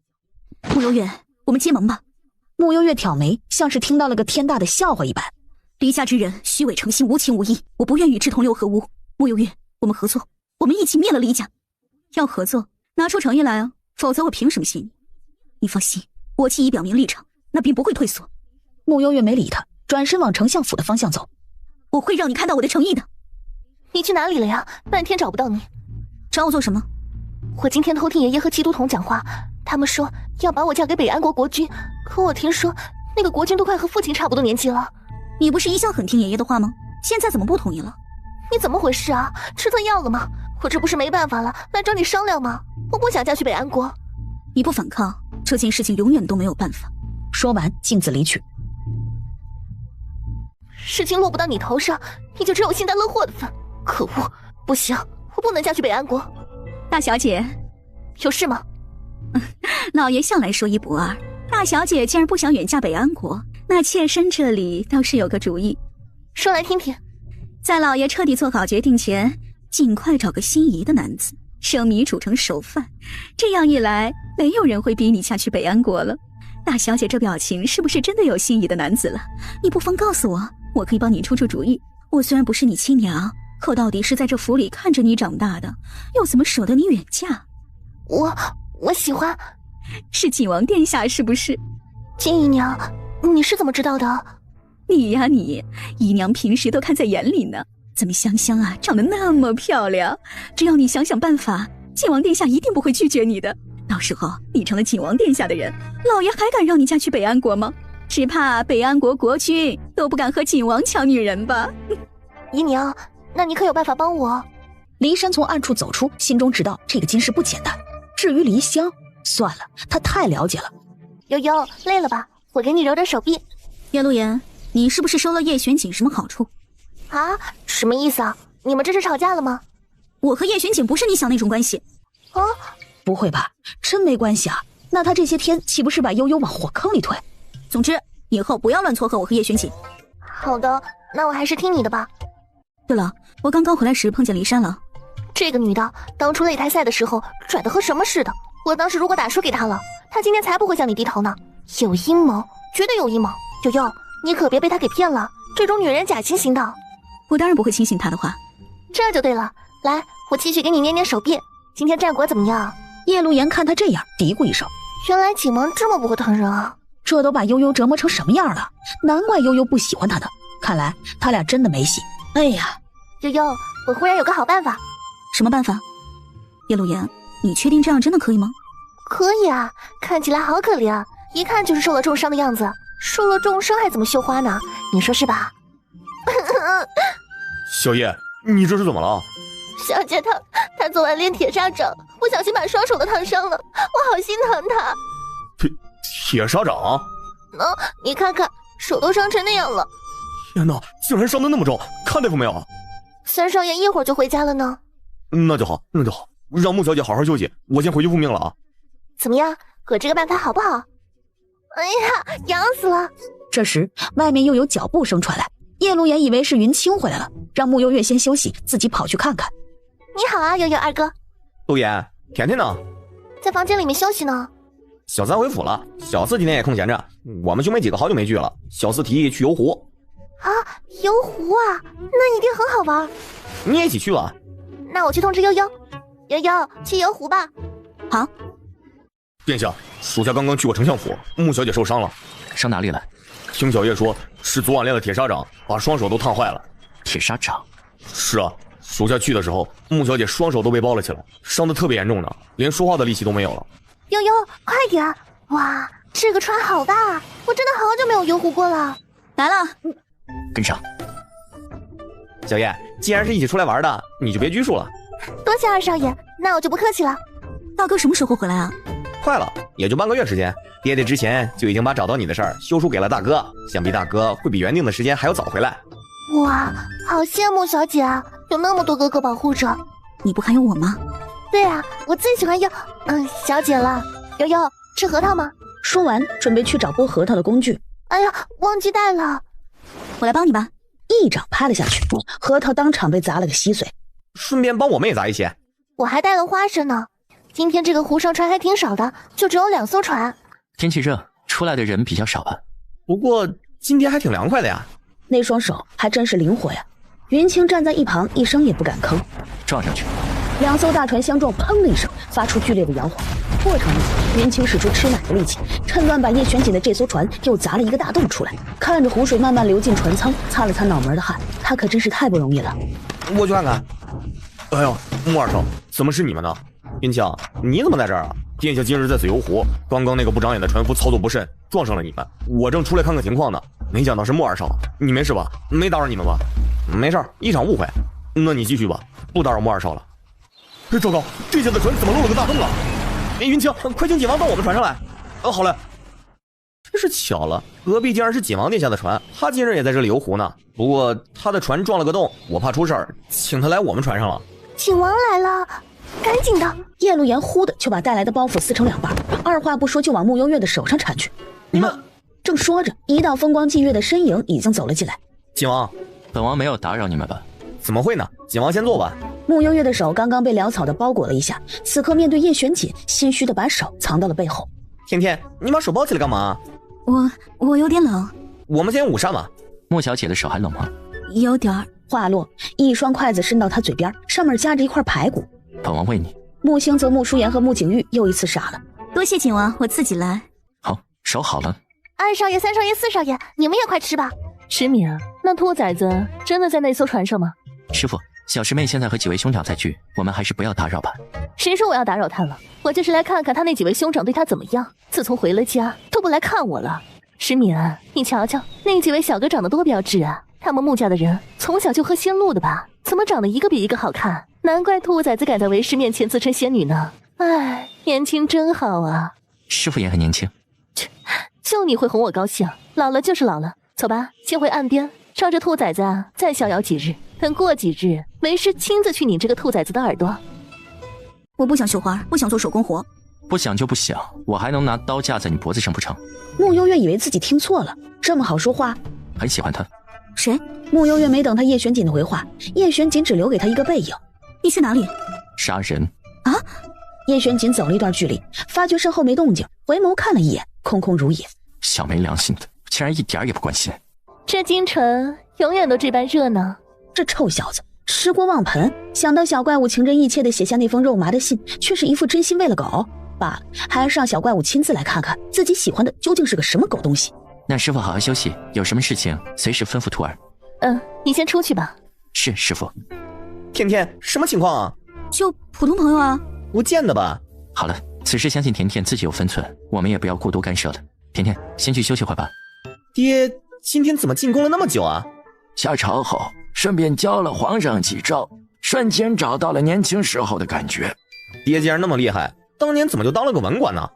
穆幽月，我们结盟吧。穆幽月挑眉，像是听到了个天大的笑话一般。离家之人虚伪成性，无情无义，我不愿与志同流合污。穆幽月，我们合作，我们一起灭了离家。要合作，拿出诚意来啊，否则我凭什么信你？你放心，我既已表明立场，那便不会退缩。穆幽月没理他，转身往丞相府的方向走。我会让你看到我的诚意的。你去哪里了呀？半天找不到你。找我做什么？我今天偷听爷爷和基督童讲话，他们说要把我嫁给北安国国君，可我听说那个国君都快和父亲差不多年纪了。你不是一向很听爷爷的话吗？现在怎么不同意了？你怎么回事啊？吃错药了吗？我这不是没办法了，来找你商量吗？我不想嫁去北安国。你不反抗，这件事情永远都没有办法。说完，径自离去。事情落不到你头上，你就只有幸灾乐祸的份。可恶，不行，我不能嫁去北安国。大小姐，有事吗？老爷向来说一不二，大小姐既然不想远嫁北安国，那妾身这里倒是有个主意。说来听听。在老爷彻底做好决定前，尽快找个心仪的男子，生米煮成熟饭，这样一来，没有人会逼你嫁去北安国了。大小姐这表情是不是真的有心仪的男子了？你不妨告诉我，我可以帮你出出主意。我虽然不是你亲娘，可到底是在这府里看着你长大的，又怎么舍得你远嫁？我喜欢。是景王殿下是不是？金姨娘，你是怎么知道的？你呀你，姨娘平时都看在眼里呢。怎么香香啊，长得那么漂亮，只要你想想办法，景王殿下一定不会拒绝你的。到时候你成了景王殿下的人，老爷还敢让你嫁去北安国吗？只怕北安国国君都不敢和景王抢女人吧。姨娘，那你可有办法帮我？骊山从暗处走出，心中知道这个金氏不简单。至于离香，算了，他太了解了。悠悠，累了吧？我给你揉揉手臂。叶陆言，你是不是收了叶玄景什么好处？啊？什么意思啊？你们这是吵架了吗？我和叶玄景不是你想那种关系。啊？不会吧？真没关系啊？那他这些天岂不是把悠悠往火坑里推？总之，以后不要乱撮合我和叶玄景。好的，那我还是听你的吧。对了，我刚刚回来时碰见骊山了。这个女的当初擂台赛的时候拽得和什么似的，我当时如果打输给她了，她今天才不会向你低头呢。有阴谋，绝对有阴谋。悠悠，你可别被她给骗了，这种女人假清醒的。我当然不会轻信她的话。这就对了，来，我继续给你捏捏手臂。今天战果怎么样？叶陆言看他这样，嘀咕一声：原来景萌这么不会疼人啊！这都把悠悠折磨成什么样了？难怪悠悠不喜欢他呢。看来他俩真的没戏。哎呀，悠悠，我忽然有个好办法。什么办法？叶陆言，你确定这样真的可以吗？可以啊，看起来好可怜，一看就是受了重伤的样子。受了重伤还怎么绣花呢？你说是吧？小叶，你这是怎么了？小姐她昨晚练铁砂掌，不小心把双手都烫伤了，我好心疼她。铁砂掌？你看看，手都伤成那样了。天哪，竟然伤得那么重！看大夫没有？三少爷一会儿就回家了呢。那就好，那就好，让穆小姐好好休息，我先回去复命了啊。怎么样，我这个办法好不好？哎呀，痒死了！这时，外面又有脚步声传来，叶陆言以为是云清回来了，让穆幽月先休息，自己跑去看看。你好啊，悠悠二哥。陆言，甜甜呢？在房间里面休息呢。小三回府了，小四今天也空闲着，我们兄妹几个好久没聚了。小四提议去游湖。啊，游湖啊，那一定很好玩。你也一起去了？那我去通知悠悠。悠悠，去游湖吧。好。殿下，属下刚刚去过丞相府，穆小姐受伤了。伤哪里了？听小叶说，是昨晚练的铁砂掌，把双手都烫坏了。铁砂掌？是啊，属下去的时候，穆小姐双手都被包了起来，伤得特别严重的，连说话的力气都没有了。悠悠，快点！哇，这个船好大，我真的好久没有游湖过了。来了，跟上。小叶，既然是一起出来玩的，你就别拘束了。多谢二少爷，那我就不客气了。大哥什么时候回来啊？快了，也就半个月时间。爹爹之前就已经把找到你的事儿休书给了大哥，想必大哥会比原定的时间还要早回来。哇，好羡慕小姐啊，有那么多哥哥保护着。你不还有我吗？对啊，我最喜欢小姐了。悠悠，吃核桃吗？说完，准备去找剥核桃的工具。哎呀，忘记带了。我来帮你吧。一掌拍了下去，核桃当场被砸了个稀碎。顺便帮我们也砸一些。我还带了花生呢。今天这个湖上船还挺少的，就只有2艘船。天气热，出来的人比较少吧。不过今天还挺凉快的呀。那双手还真是灵活呀。云清站在一旁，一声也不敢吭。撞上去。2艘大船相撞，砰的一声，发出剧烈的摇晃。过程中，云清使出吃奶的力气，趁乱把叶玄景的这艘船又砸了一个大洞出来。看着湖水慢慢流进船舱，擦了擦脑门的汗，他可真是太不容易了。我去看看。哎呀，穆二少，怎么是你们呢？云清，你怎么在这儿啊？殿下今日在此游湖，刚刚那个不长眼的船夫操作不慎，撞上了你们。我正出来看看情况呢，没想到是穆二少。你没事吧？没打扰你们吧？没事，一场误会。那你继续吧，不打扰穆二少了。哎，糟糕，殿下的船怎么漏了个大洞啊？哎，云清，快请锦王到我们船上来。好嘞。真是巧了，隔壁竟然是锦王殿下的船，他今日也在这里游湖呢。不过他的船撞了个洞，我怕出事儿，请他来我们船上了。锦王来了，赶紧的！叶陆言忽的就把带来的包袱撕成2半，二话不说就往穆幽月的手上缠去。你们正说着，一道风光霁月的身影已经走了进来。锦王，本王没有打扰你们吧？怎么会呢？锦王先坐吧。穆幽月的手刚刚被潦草的包裹了一下，此刻面对叶玄锦，心虚的把手藏到了背后。天天，你把手包起来干嘛？我有点冷。我们先午膳嘛。穆小姐的手还冷吗？有点儿。话落，一双筷子伸到他嘴边，上面夹着一块排骨。本王喂你。穆星泽、穆舒言和穆景玉又一次傻了。多谢景王，我自己来。好，手好了。2少爷、3少爷、4少爷，你们也快吃吧。石敏，那兔崽子真的在那艘船上吗？师父，小师妹现在和几位兄长在聚，我们还是不要打扰吧。谁说我要打扰他了？我就是来看看他那几位兄长对他怎么样。自从回了家，都不来看我了。石敏，你瞧瞧，那几位小哥长得多标致啊！他们穆家的人从小就喝仙露的吧？怎么长得一个比一个好看？难怪兔崽子敢在为师面前自称仙女呢。哎，年轻真好啊！师傅也很年轻。就你会哄我高兴，老了就是老了。走吧，先回岸边，让这兔崽子啊再逍遥几日。等过几日，为师亲自去拧这个兔崽子的耳朵。我不想绣花，不想做手工活。不想就不想，我还能拿刀架在你脖子上不成？穆幽月以为自己听错了，这么好说话，很喜欢他。谁？穆幽月没等他叶玄锦的回话，叶玄锦只留给他一个背影。你去哪里？杀人啊！叶玄锦走了一段距离，发觉身后没动静，回眸看了一眼，空空如也。小没良心的，竟然一点也不关心。这京城永远都这般热闹。这臭小子吃锅忘盆，想到小怪物情真意切地写下那封肉麻的信，却是一副真心喂了狗罢了，还是让小怪物亲自来看看自己喜欢的究竟是个什么狗东西。那师傅好好休息，有什么事情随时吩咐徒儿。你先出去吧。是师傅。甜甜，什么情况啊？就普通朋友啊。不见得吧。好了，此事相信甜甜自己有分寸，我们也不要过多干涉了。甜甜，先去休息会吧。爹，今天怎么进宫了那么久啊？下朝后顺便教了皇上几招，瞬间找到了年轻时候的感觉。爹既然那么厉害，当年怎么就当了个文官呢？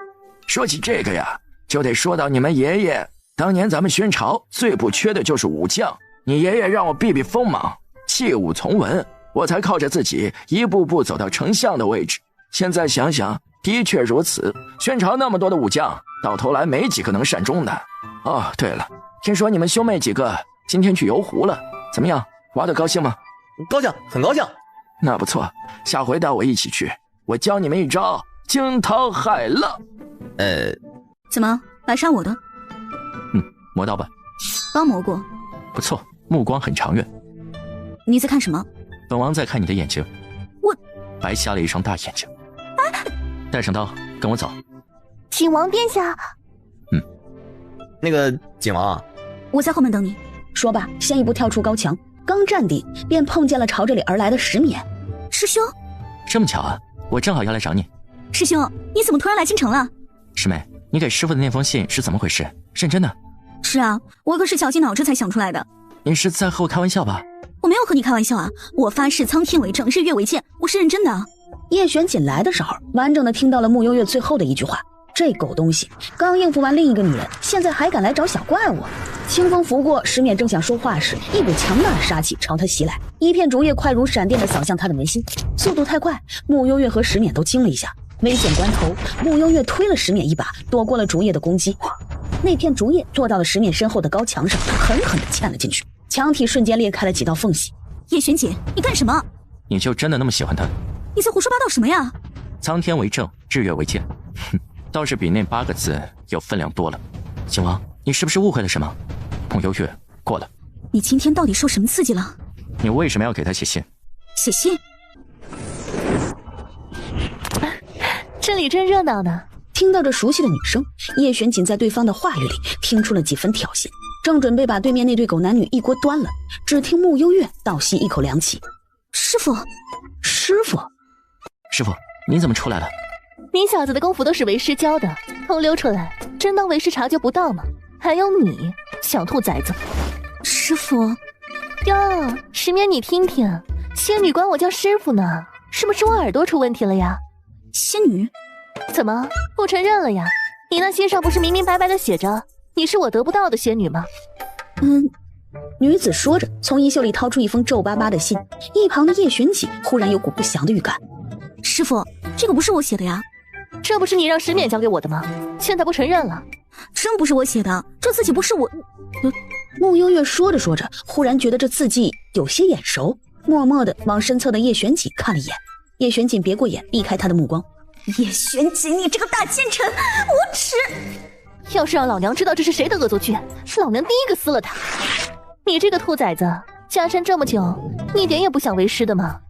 说起这个呀，就得说到你们爷爷。当年咱们宣朝最不缺的就是武将，你爷爷让我避避锋芒，弃武从文，我才靠着自己一步步走到丞相的位置。现在想想，的确如此。宣朝那么多的武将，到头来没几个能善终的。哦，对了，听说你们兄妹几个今天去游湖了，怎么样？玩得高兴吗？高兴，很高兴。那不错，下回带我一起去，我教你们一招惊涛骇浪。怎么来杀我的？磨刀吧。刚磨过。不错，目光很长远。你在看什么？本王在看你的眼睛。我白瞎了一双大眼睛。带上刀，跟我走。景王殿下。那个景王，我在后面等你。说罢，先一步跳出高墙，刚站定，便碰见了朝这里而来的石冕。师兄，这么巧啊，我正好要来找你。师兄，你怎么突然来京城了？师妹，你给师傅的那封信是怎么回事？认真的？是啊，我可是绞尽脑汁才想出来的。你是在和我开玩笑吧？我没有和你开玩笑啊，我发誓苍天为证，日月为鉴，我是认真的。叶玄锦来的时候，完整的听到了穆幽月最后的一句话。这狗东西刚应付完另一个女人，现在还敢来找小怪物。清风拂过，石冕正想说话时，一股强大的杀气朝他袭来，一片竹叶快如闪电的扫向他的眉心，速度太快，穆幽月和石冕都惊了一下。危险关头，穆幽月推了石冕一把，躲过了竹叶的攻击。那片竹叶坐到了石冕身后的高墙上，狠狠地嵌了进去，墙体瞬间裂开了几道缝隙。叶玄锦，你干什么？你就真的那么喜欢他？你在胡说八道什么呀？苍天为证，日月为鉴，哼，倒是比那8个字有分量多了。景王，你是不是误会了什么？穆幽月，过了。你今天到底受什么刺激了？你为什么要给他写信？写信？这里真热闹呢。听到这熟悉的女声，叶玄锦在对方的话语里听出了几分挑衅，正准备把对面那对狗男女一锅端了，只听穆幽月倒吸一口凉气。师傅，师傅，师傅，你怎么出来了？你小子的功夫都是为师教的，偷溜出来，真当为师察觉不到吗？还有你，小兔崽子！师傅，哟，石冕，你听听，仙女管我叫师傅呢，是不是我耳朵出问题了呀？仙女？怎么不承认了呀？你那信上不是明明白白的写着，你是我得不到的仙女吗？女子说着，从衣袖里掏出一封皱巴巴的信，一旁的叶玄锦忽然有股不祥的预感。师傅，这个不是我写的呀。这不是你让石冕交给我的吗？现在不承认了？真不是我写的，这字迹不是我。穆幽月说着说着，忽然觉得这字迹有些眼熟，默默地往身侧的叶玄锦看了一眼。叶玄锦别过眼，避开他的目光。叶玄锦，你这个大奸臣，无耻！要是让老娘知道这是谁的恶作剧，老娘第一个撕了他！你这个兔崽子，下山这么久，一点也不想为师的吗？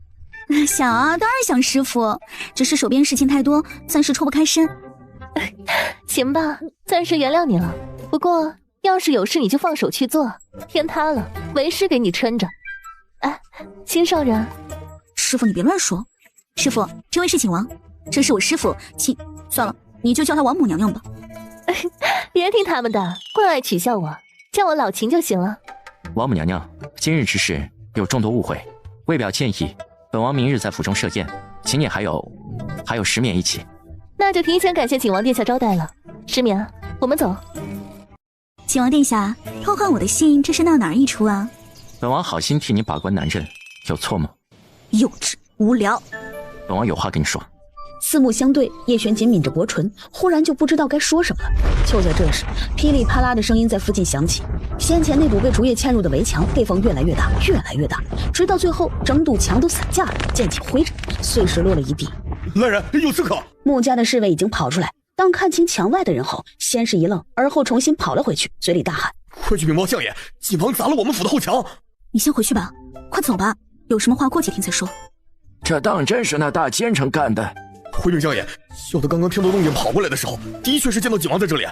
想啊，当然想师傅，只是手边事情太多，暂时抽不开身。行吧，暂时原谅你了。不过要是有事你就放手去做，天塌了，为师给你撑着。哎，新上人，师傅你别乱说。师傅，这位是景王，这是我师傅秦，算了，你就叫他王母娘娘吧。别听他们的，怪爱取笑我，叫我老秦就行了。王母娘娘，今日之事有众多误会，为表歉意，本王明日在府中设宴，请你还有还有石冕一起。那就提前感谢景王殿下招待了。石冕，我们走。景王殿下，偷换我的信，这是闹哪儿一出啊？本王好心替你把关男人，有错吗？幼稚无聊。本王有话跟你说。四目相对，叶璇紧抿着薄唇，忽然就不知道该说什么了。就在这时，噼里啪啦的声音在附近响起，先前那堵被竹叶嵌入的围墙裂缝越来越大，越来越大，直到最后整堵墙都散架了，溅起灰尘，碎石落了一地。来人，有刺客！穆家的侍卫已经跑出来，当看清墙外的人后，先是一愣，而后重新跑了回去，嘴里大喊：快去禀报相爷，锦王砸了我们府的后墙！你先回去吧，快走吧，有什么话过几天再说。这当真是那大奸臣干的？回禀相爷，小的刚刚听到动静跑过来的时候，的确是见到景王在这里。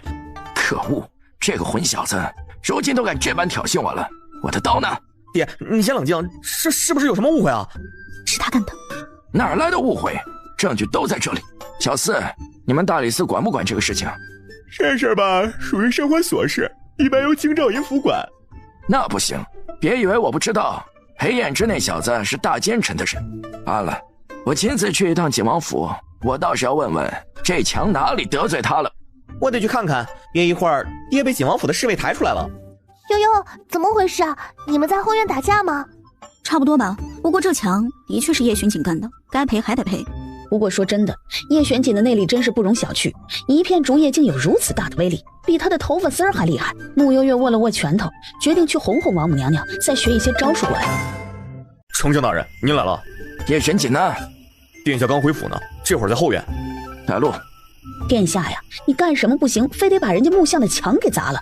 可恶，这个混小子，如今都敢这般挑衅我了，我的刀呢？爹，你先冷静，是不是有什么误会啊？是他干的。哪来的误会？证据都在这里。小四，你们大理寺管不管这个事情？这事吧，属于生活琐事，一般由京兆尹府管。那不行，别以为我不知道，裴彦之那小子是大奸臣的人。罢了，我亲自去一趟景王府，我倒是要问问这墙哪里得罪他了。我得去看看，别一会儿爹被景王府的侍卫抬出来了。悠悠，怎么回事啊？你们在后院打架吗？差不多吧，不过这墙的确是叶璇锦干的，该赔还得赔。不过说真的，叶璇锦的内力真是不容小觑，一片竹叶竟有如此大的威力，比他的头发丝儿还厉害。穆悠悠握了握拳头，决定去哄哄王母娘娘，再学一些招数过来。丞相大人，您来了。叶璇锦呢？殿下刚回府呢，这会儿在后院。带路。殿下呀，你干什么不行，非得把人家木像的墙给砸了？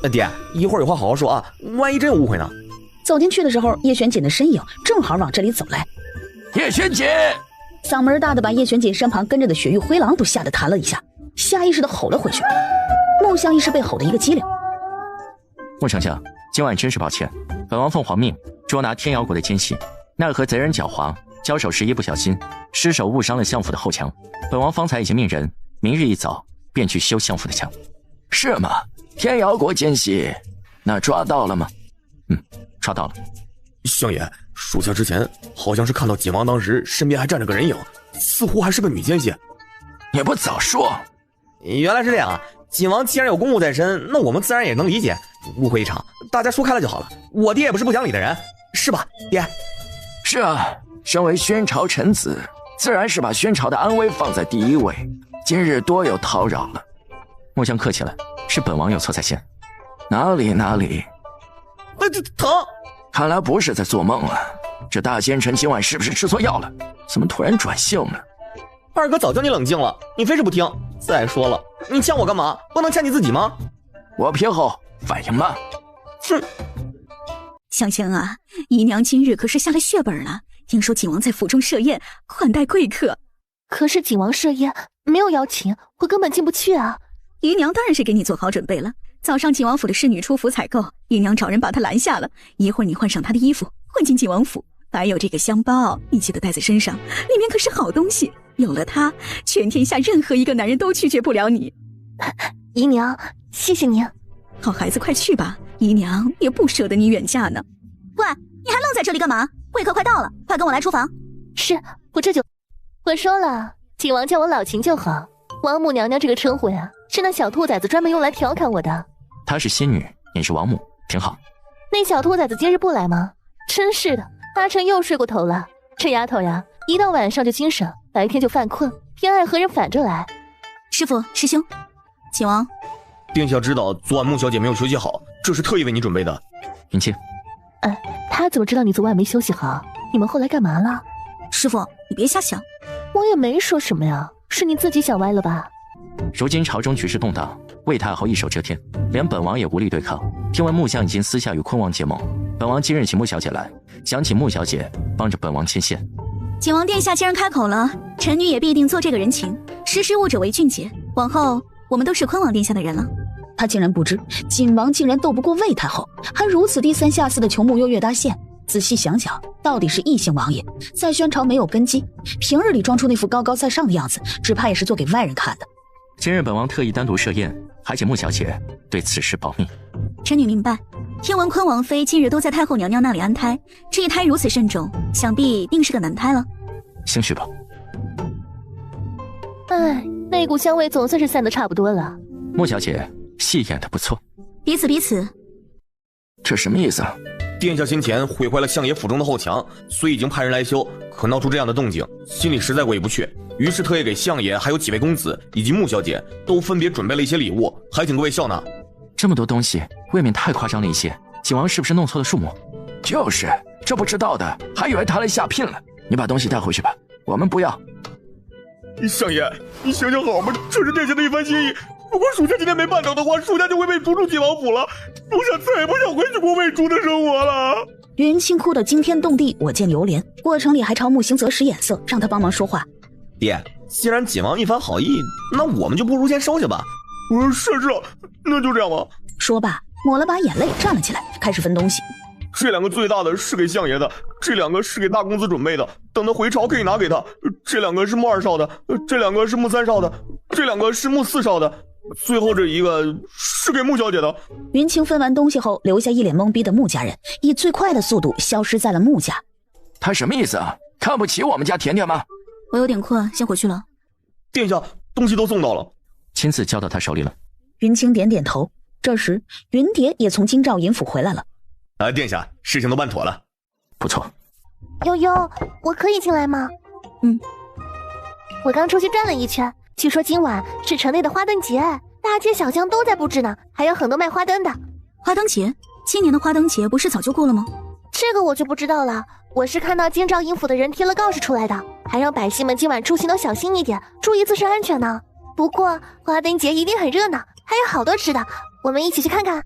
爹，一会儿有话好好说啊，万一真有误会呢？走进去的时候，叶璇锦的身影正好往这里走来。叶璇锦！嗓门大的把叶璇锦身旁跟着的雪域灰狼都吓得弹了一下，下意识的吼了回去。木像亦是被吼的一个激灵。穆丞相，今晚真是抱歉，本王奉皇命捉拿天瑶国的奸细，奈何贼人狡猾，交手时一不小心失手误伤了相府的后墙。本王方才已经命人明日一早便去修相府的墙。是吗？天瑶国奸细，那抓到了吗？抓到了。相爷，属下之前好像是看到景王当时身边还站着个人影，似乎还是个女奸细。你不早说！原来是这样啊！景王既然有公务在身，那我们自然也能理解。误会一场，大家说开了就好了。我爹也不是不讲理的人，是吧，爹？是啊，身为宣朝臣子，自然是把宣朝的安危放在第一位。今日多有叨扰了。穆相客气了，是本王有错在先。哪里？这疼！看来不是在做梦了。这大奸臣今晚是不是吃错药了？怎么突然转性了？二哥早叫你冷静了，你非是不听。再说了，你呛我干嘛？不能呛你自己吗？我偏后，反应慢。哼！香香啊，姨娘今日可是下了血本了，听说景王在府中设宴款待贵客。可是景王设宴没有邀请，我根本进不去啊。姨娘当然是给你做好准备了。早上景王府的侍女出府采购，姨娘找人把她拦下了。一会儿你换上她的衣服，混进景王府。还有这个香包，你记得带在身上，里面可是好东西。有了它，全天下任何一个男人都拒绝不了你。姨娘，谢谢您。好孩子，快去吧，姨娘也不舍得你远嫁呢。喂，你还愣在这里干嘛？贵客快到了，快跟我来厨房。是，我这就。我说了，景王叫我老秦就好。王母娘娘这个称呼呀，是那小兔崽子专门用来调侃我的。她是仙女，你是王母，挺好。那小兔崽子今日不来吗？真是的，阿成又睡过头了。这丫头呀，一到晚上就精神，白天就犯困，偏爱和人反着来。师父，师兄，景王，殿下知道昨晚穆小姐没有休息好，这是特意为你准备的。云清，他怎么知道你昨晚没休息好？你们后来干嘛了？师父，你别瞎想。我也没说什么呀，是你自己想歪了吧？如今朝中局势动荡，魏太后一手遮天，连本王也无力对抗。听闻穆相已经私下与昆王结盟，本王今日请穆小姐来，想请穆小姐帮着本王牵线。景王殿下既然开口了，臣女也必定做这个人情。识时务者为俊杰，往后我们都是昆王殿下的人了。他竟然不知景王竟然斗不过魏太后，还如此低三下四的求穆幽月搭线。仔细想想，到底是异姓王爷，在宣朝没有根基，平日里装出那副高高在上的样子，只怕也是做给外人看的。今日本王特意单独设宴，还请穆小姐对此事保密。臣女明白。听闻昆王妃近日都在太后娘娘那里安胎，这一胎如此慎重，想必定是个男胎了。兴许吧。哎，那股香味总算是散得差不多了。穆小姐，戏演得不错。彼此。这什么意思啊？殿下先前毁坏了相爷府中的后墙，虽已经派人来修，可闹出这样的动静，心里实在过意不去。于是特意给相爷还有几位公子以及穆小姐都分别准备了一些礼物，还请各位笑纳。这么多东西，未免太夸张了一些。景王是不是弄错了数目？就是，这不知道的还以为他来下聘了。你把东西带回去吧，我们不要。相爷，你行行好嘛，这是殿下的一番心意。如果属下今天没办到的话，属下就会被逐出晋王府了。属下再也不想回去过喂猪的生活了。云清哭得惊天动地，我见犹怜，过程里还朝穆行泽使眼色，让他帮忙说话。爹，既然锦王一番好意，那我们就不如先收下吧。是啊，那就这样吧。说罢，抹了把眼泪，站了起来，开始分东西。这2个最大的是给相爷的，这2个是给大公子准备的，等他回朝可以拿给他。这2个是穆2少的，这2个是穆3少的，这2个是穆4少的，最后这一个是给穆小姐的。云清分完东西后，留下一脸懵逼的穆家人，以最快的速度消失在了穆家。他什么意思啊？看不起我们家甜甜吗？我有点困，先回去了。殿下，东西都送到了，亲自交到他手里了。云清点点头。这时，云蝶也从京兆尹府回来了。殿下，事情都办妥了。不错。悠悠，我可以进来吗？我刚出去转了一圈，据说今晚是城内的花灯节，大街小巷都在布置呢，还有很多卖花灯的。花灯节？今年的花灯节不是早就过了吗？这个我就不知道了，我是看到京兆尹府的人贴了告示出来的，还让百姓们今晚出行都小心一点，注意自身安全呢。不过花灯节一定很热闹，还有好多吃的，我们一起去看看。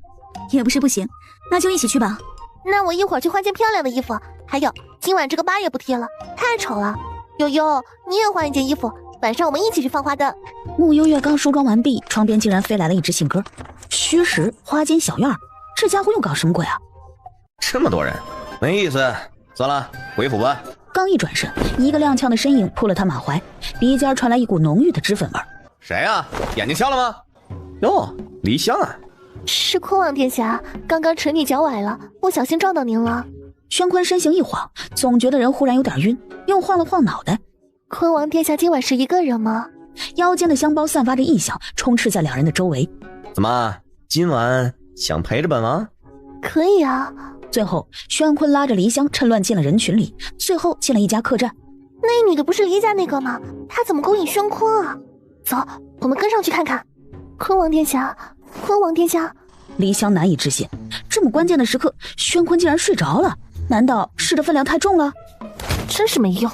也不是不行，那就一起去吧。那我一会儿去换件漂亮的衣服，还有今晚这个疤也不贴了，太丑了。悠悠，你也换一件衣服，晚上我们一起去放花灯。穆幽月刚梳妆完毕，窗边竟然飞来了一只信鸽。虚实花间小院，这家伙又搞什么鬼啊？这么多人，没意思，算了，回府吧。刚一转身，一个踉跄的身影扑了他马怀，鼻尖传来一股浓郁的脂粉味。谁啊？眼睛瞎了吗？哟，黎香啊。是昆王殿下，刚刚沉溺脚崴了，不小心撞到您了。宣坤身形一晃，总觉得人忽然有点晕，又晃了晃脑袋。昆王殿下今晚是一个人吗？腰间的香包散发着异香，充斥在两人的周围。怎么，今晚想陪着本王？可以啊。最后，宣坤拉着黎香趁乱进了人群里，最后进了一家客栈。那女的不是黎家那个吗？她怎么勾引宣坤啊？走，我们跟上去看看。昆王殿下，昆王殿下。黎香难以置信，这么关键的时刻，宣坤竟然睡着了。难道事的分量太重了？真是没用，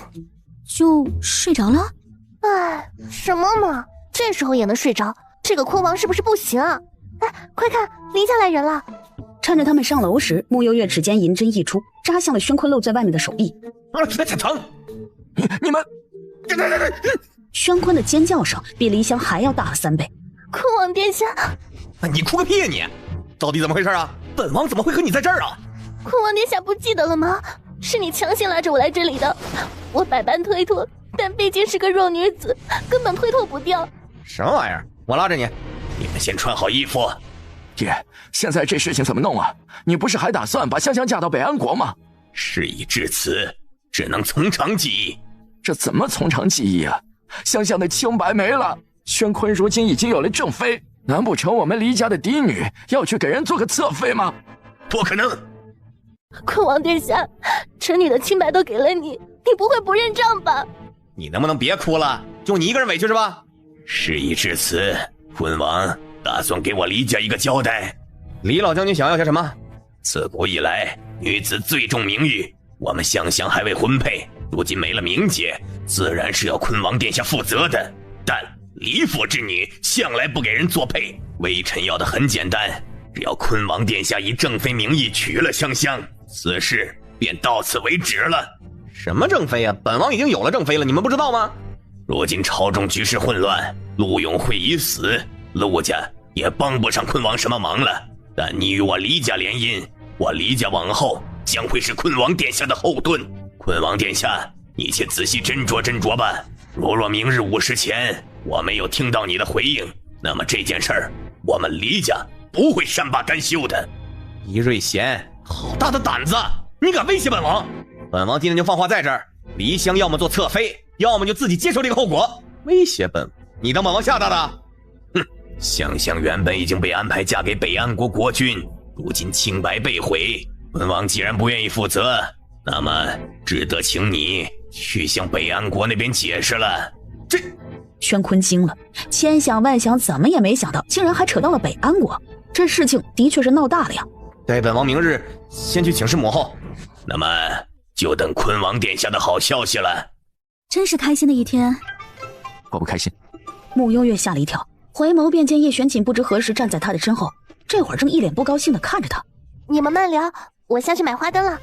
就睡着了？哎，什么嘛，这时候也能睡着？这个昆王是不是不行啊？哎，快看，黎家来人了！趁着他们上楼时，穆幽月指尖银针一出，扎向了宣坤露在外面的手臂。疼！你们！宣坤的尖叫声比黎香还要大了3倍。昆王殿下，你哭个屁呀你！到底怎么回事啊？本王怎么会和你在这儿啊？昆王殿下不记得了吗？是你强行拉着我来这里的，我百般推脱，但毕竟是个弱女子，根本推脱不掉。什么玩意儿？我拉着你，你们先穿好衣服。爹，现在这事情怎么弄啊？你不是还打算把香香嫁到北安国吗？事已至此，只能从长计议。这怎么从长计议啊？香香的清白没了，宣坤如今已经有了正妃，难不成我们黎家的嫡女要去给人做个侧妃吗？不可能！昆王殿下，臣女的清白都给了你，你不会不认账吧？你能不能别哭了？就你一个人委屈是吧？事已至此，昆王打算给我黎家一个交代。黎老将军想要些什么？自古以来，女子最重名誉，我们香香还未婚配，如今没了名节，自然是要昆王殿下负责的。但黎府之女向来不给人作配，微臣要的很简单，只要昆王殿下以正妃名义娶了香香，此事便到此为止了。什么正妃啊？本王已经有了正妃了，你们不知道吗？如今朝中局势混乱，陆永会已死，陆家也帮不上昆王什么忙了。但你与我黎家联姻，我黎家往后将会是昆王殿下的后盾。昆王殿下，你且仔细斟酌斟酌吧。若明日午时前我没有听到你的回应，那么这件事儿我们黎家不会善罢甘休的。倪瑞贤，好大的胆子！你敢威胁本王？本王今天就放话在这儿，黎香要么做侧妃，要么就自己接受这个后果。威胁本你当本王吓大的？哼，香香原本已经被安排嫁给北安国国君，如今清白被毁，本王既然不愿意负责，那么只得请你去向北安国那边解释了。这宣坤惊了，千想万想，怎么也没想到，竟然还扯到了北安国。这事情的确是闹大了呀！待本王明日先去请示母后。那么就等坤王殿下的好消息了。真是开心的一天。我不开心。慕幽月吓了一跳，回眸便见叶玄锦不知何时站在他的身后，这会儿正一脸不高兴地看着他。你们慢聊，我下去买花灯了。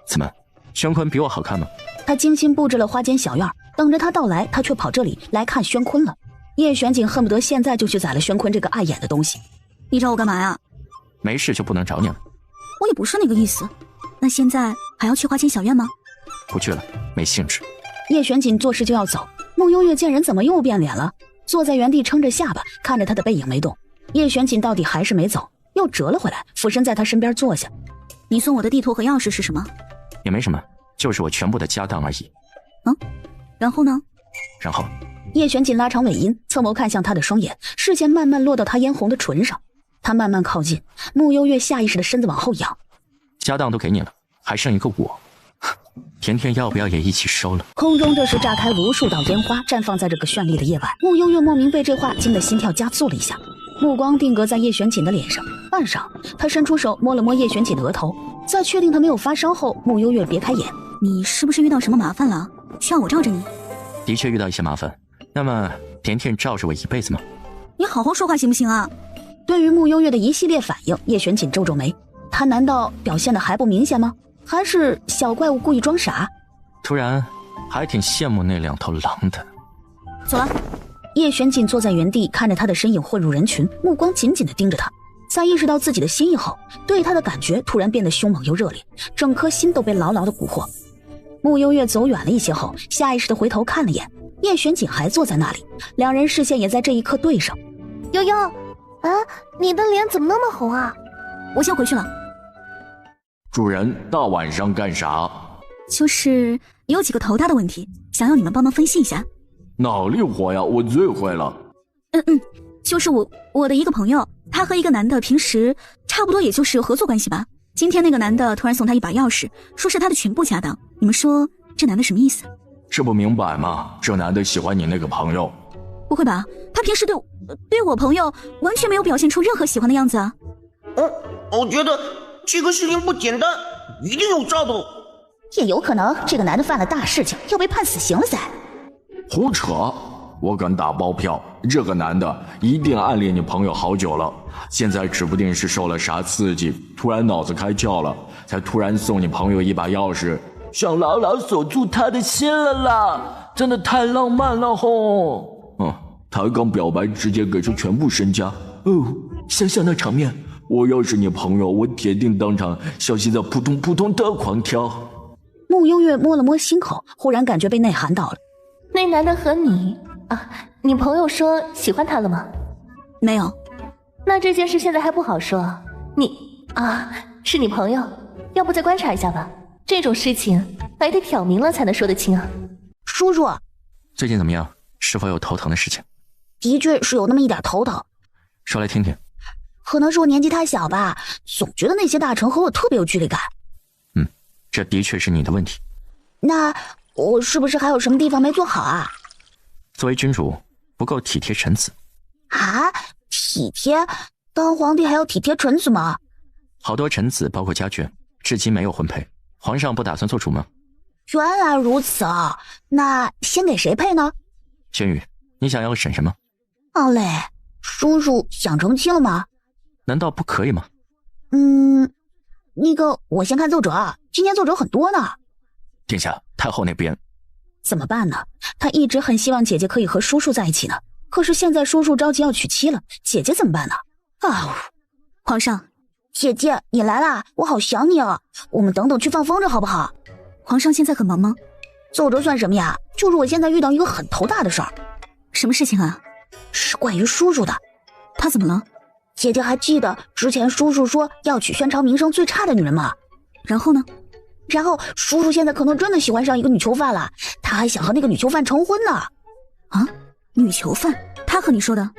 怎么，宣坤比我好看吗？他精心布置了花间小院，等着他到来，他却跑这里来看宣坤了。叶玄锦恨不得现在就去宰了宣坤这个碍眼的东西。你找我干嘛呀？没事就不能找你了。我也不是那个意思。那现在还要去花间小院吗？不去了，没兴致。叶玄锦做事就要走，慕幽月见人怎么又变脸了？坐在原地撑着下巴，看着他的背影没动。叶玄锦到底还是没走，又折了回来，俯身在他身边坐下。你送我的地图和钥匙是什么？也没什么，就是我全部的家当而已。然后呢？然后叶玄锦拉长尾音，侧眸看向他的双眼，视线慢慢落到他嫣红的唇上。他慢慢靠近，慕幽月下意识的身子往后仰。家当都给你了，还剩一个我。甜甜要不要也一起收了？空中这时炸开无数道烟花，绽放在这个绚丽的夜晚。慕幽月莫名被这话惊得心跳加速了一下，目光定格在叶玄锦的脸上。半晌，他伸出手摸了摸叶玄锦的额头，在确定他没有发烧后，慕幽月别开眼。你是不是遇到什么麻烦了？需要我罩着你？的确遇到一些麻烦。那么甜甜罩着我一辈子吗？你好好说话行不行啊？对于慕幽月的一系列反应，叶玄锦皱皱眉。他难道表现的还不明显吗？还是小怪物故意装傻？突然还挺羡慕那2头狼的。走了。叶玄锦坐在原地，看着他的身影混入人群，目光紧紧地盯着他。在意识到自己的心意后，对他的感觉突然变得凶猛又热烈，整颗心都被牢牢地蛊惑。慕幽月走远了一些后，下意识地回头看了眼，叶玄锦还坐在那里，两人视线也在这一刻对上。悠悠，你的脸怎么那么红啊？我先回去了。主人，大晚上干啥？就是有几个头大的问题，想要你们帮忙分析一下。脑力活呀，我最会了。就是我的一个朋友，他和一个男的平时差不多也就是合作关系吧。今天那个男的突然送他一把钥匙，说是他的全部家当。你们说这男的什么意思？这不明白吗？这男的喜欢你那个朋友。不会吧？他平时对我朋友完全没有表现出任何喜欢的样子啊。我觉得这个事情不简单，一定有诈斗。也有可能这个男的犯了大事情，要被判死刑了噻。胡扯！我敢打包票，这个男的一定暗恋你朋友好久了，现在指不定是受了啥刺激，突然脑子开窍了，才突然送你朋友一把钥匙，想牢牢锁住他的心了啦！真的太浪漫了吼！他刚表白，直接给出全部身家。想想那场面，我要是你朋友，我铁定当场小心脏扑通扑通的狂跳。慕幽月摸了摸心口，忽然感觉被内涵到了。那男的和你朋友说喜欢他了吗？没有。那这件事现在还不好说。是你朋友，要不再观察一下吧。这种事情还得挑明了才能说得清啊。叔叔，最近怎么样？是否有头疼的事情？的确是有那么一点头疼。说来听听。可能是我年纪太小吧，总觉得那些大臣和我特别有距离感。这的确是你的问题。那我是不是还有什么地方没做好啊？作为君主，不够体贴臣子。体贴？当皇帝还要体贴臣子吗？好多臣子，包括家眷，至今没有婚配，皇上不打算做主吗？原来如此啊，那先给谁配呢？轩宇，你想要个婶婶吗？好嘞，叔叔想成亲了吗？难道不可以吗？那个我先看奏折，今天奏折很多呢。殿下，太后那边怎么办呢？他一直很希望姐姐可以和叔叔在一起呢，可是现在叔叔着急要娶妻了，姐姐怎么办呢？皇上，姐姐你来啦，我好想你啊！我们等等去放风筝好不好？皇上现在很忙吗？奏折算什么呀？就是我现在遇到一个很头大的事儿。什么事情啊？是关于叔叔的。他怎么了？姐姐还记得之前叔叔说要娶宣朝名声最差的女人吗？然后呢？然后叔叔现在可能真的喜欢上一个女囚犯了，他还想和那个女囚犯成婚呢。女囚犯，他和你说的？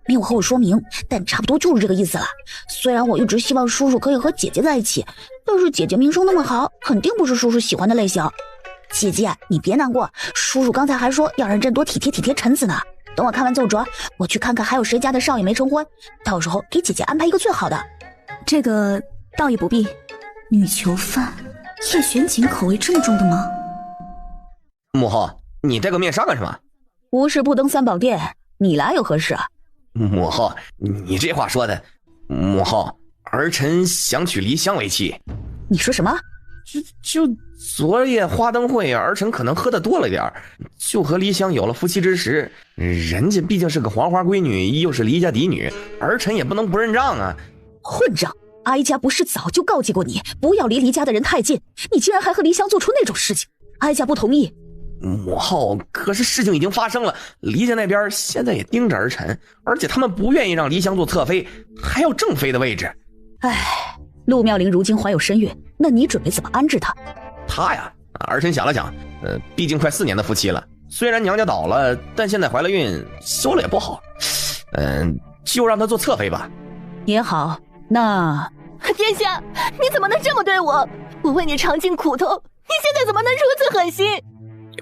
没有和我说明，但差不多就是这个意思了。虽然我一直希望叔叔可以和姐姐在一起，但是姐姐名声那么好，肯定不是叔叔喜欢的类型。姐姐，你别难过，叔叔刚才还说要让朕多体贴体贴臣子呢。等我看完奏折，我去看看还有谁家的少爷没成婚，到时候给姐姐安排一个最好的。这个倒也不必。女囚犯，叶玄景口味这么重的吗？母后，你带个面纱干什么？无事不登三宝殿，你来有何事啊？母后，你这话说的，母后，儿臣想娶梨香为妻。你说什么？就昨夜花灯会，儿臣可能喝得多了点，就和梨香有了夫妻之实。人家毕竟是个黄花闺女，又是梨家嫡女，儿臣也不能不认账啊。混账！哀家不是早就告诫过你，不要离梨家的人太近，你竟然还和梨香做出那种事情，哀家不同意。母后，可是事情已经发生了，梨家那边现在也盯着儿臣，而且他们不愿意让梨香做侧妃，还要正妃的位置。唉，陆妙龄如今怀有身孕，那你准备怎么安置她？她呀，儿臣想了想，毕竟快4年的夫妻了，虽然娘家倒了，但现在怀了孕，休了也不好，就让她做侧妃吧。也好，那殿下，你怎么能这么对我？我为你尝尽苦头，你现在怎么能如此狠心？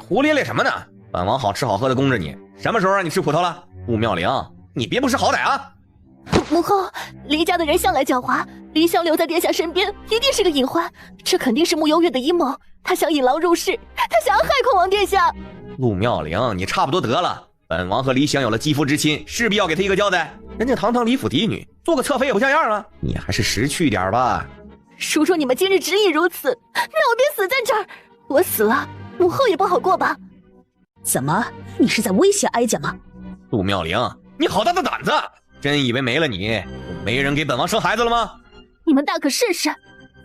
胡咧咧什么呢？本王好吃好喝的供着你，什么时候让你吃苦头了？陆妙龄，你别不识好歹啊！母后，黎家的人向来狡猾，梨香留在殿下身边一定是个隐患，这肯定是慕幽月的阴谋，他想引狼入室，他想要害孔王殿下。陆妙龄，你差不多得了，本王和梨香有了肌肤之亲，势必要给他一个交代。人家堂堂李府嫡女，做个侧妃也不像样啊！你还是识趣一点吧。叔叔，你们今日执意如此，那我便死在这儿。我死了，母后也不好过吧？怎么，你是在威胁哀家吗？陆妙龄，你好大的胆子！真以为没了你，没人给本王生孩子了吗？你们大可试试。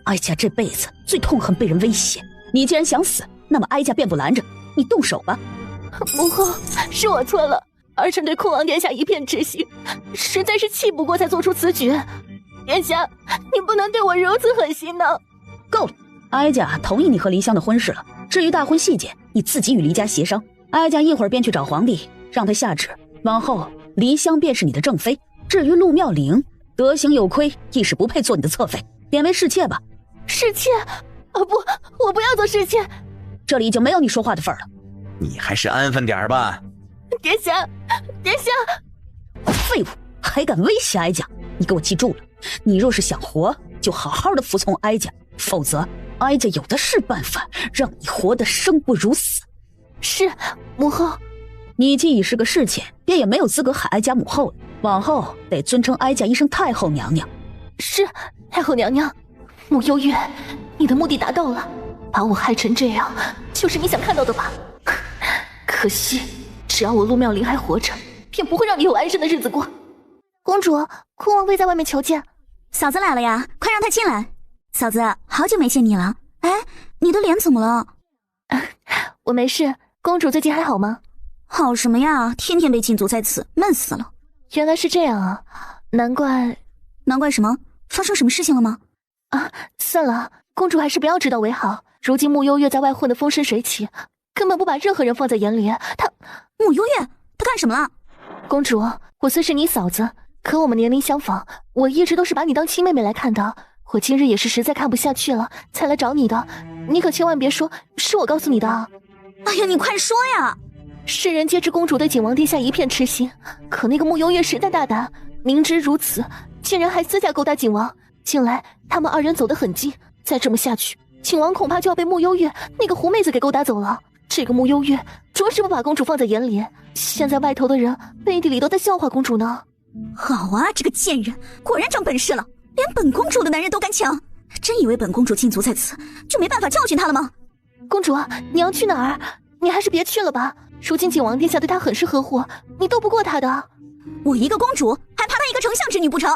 哀家这辈子最痛恨被人威胁，你既然想死，那么哀家便不拦着，你动手吧。母后，是我错了，儿臣对孔王殿下一片痴心，实在是气不过才做出此举。殿下，你不能对我如此狠心呢。够了，哀家同意你和梨香的婚事了，至于大婚细节，你自己与梨家协商。哀家一会儿便去找皇帝，让他下旨，往后梨香便是你的正妃。至于陆妙龄，德行有亏，亦是不配做你的侧妃，贬为侍妾吧。侍妾？不，我不要做侍妾。这里已经没有你说话的份儿了。你还是安分点吧。殿下，殿下！废物，还敢威胁哀家！你给我记住了，你若是想活，就好好的服从哀家，否则哀家有的是办法让你活得生不如死。是，母后。你既已是个侍妾，便也没有资格喊哀家母后了，往后得尊称哀家一声太后娘娘。是，太后娘娘。慕幽月，你的目的达到了，把我害成这样，就是你想看到的吧？可惜，只要我陆妙龄还活着，便不会让你有安生的日子过。公主，坤王妃在外面求见。嫂子来了呀，快让她进来。嫂子，好久没见你了。哎，你的脸怎么了？我没事，公主最近还好吗？好什么呀，天天被禁足在此，闷死了。原来是这样啊，难怪什么？发生什么事情了吗？啊，算了，公主还是不要知道为好。如今慕幽月在外混得风生水起，根本不把任何人放在眼里。慕幽月，她干什么了？公主，我虽是你嫂子，可我们年龄相仿，我一直都是把你当亲妹妹来看的。我今日也是实在看不下去了，才来找你的。你可千万别说是我告诉你的啊！哎呀，你快说呀！世人皆知公主对景王殿下一片痴心，可那个慕幽月实在大胆，明知如此，竟然还私下勾搭景王。近来他们二人走得很近，再这么下去，景王恐怕就要被慕幽月那个狐妹子给勾搭走了。这个慕幽月着实不把公主放在眼里，现在外头的人背地里都在笑话公主呢。好啊，这个贱人果然长本事了，连本公主的男人都敢抢。真以为本公主禁足在此就没办法教训她了吗？公主，你要去哪儿？你还是别去了吧。如今景王殿下对她很是呵护，你斗不过他的。我一个公主还怕她一个丞相之女不成？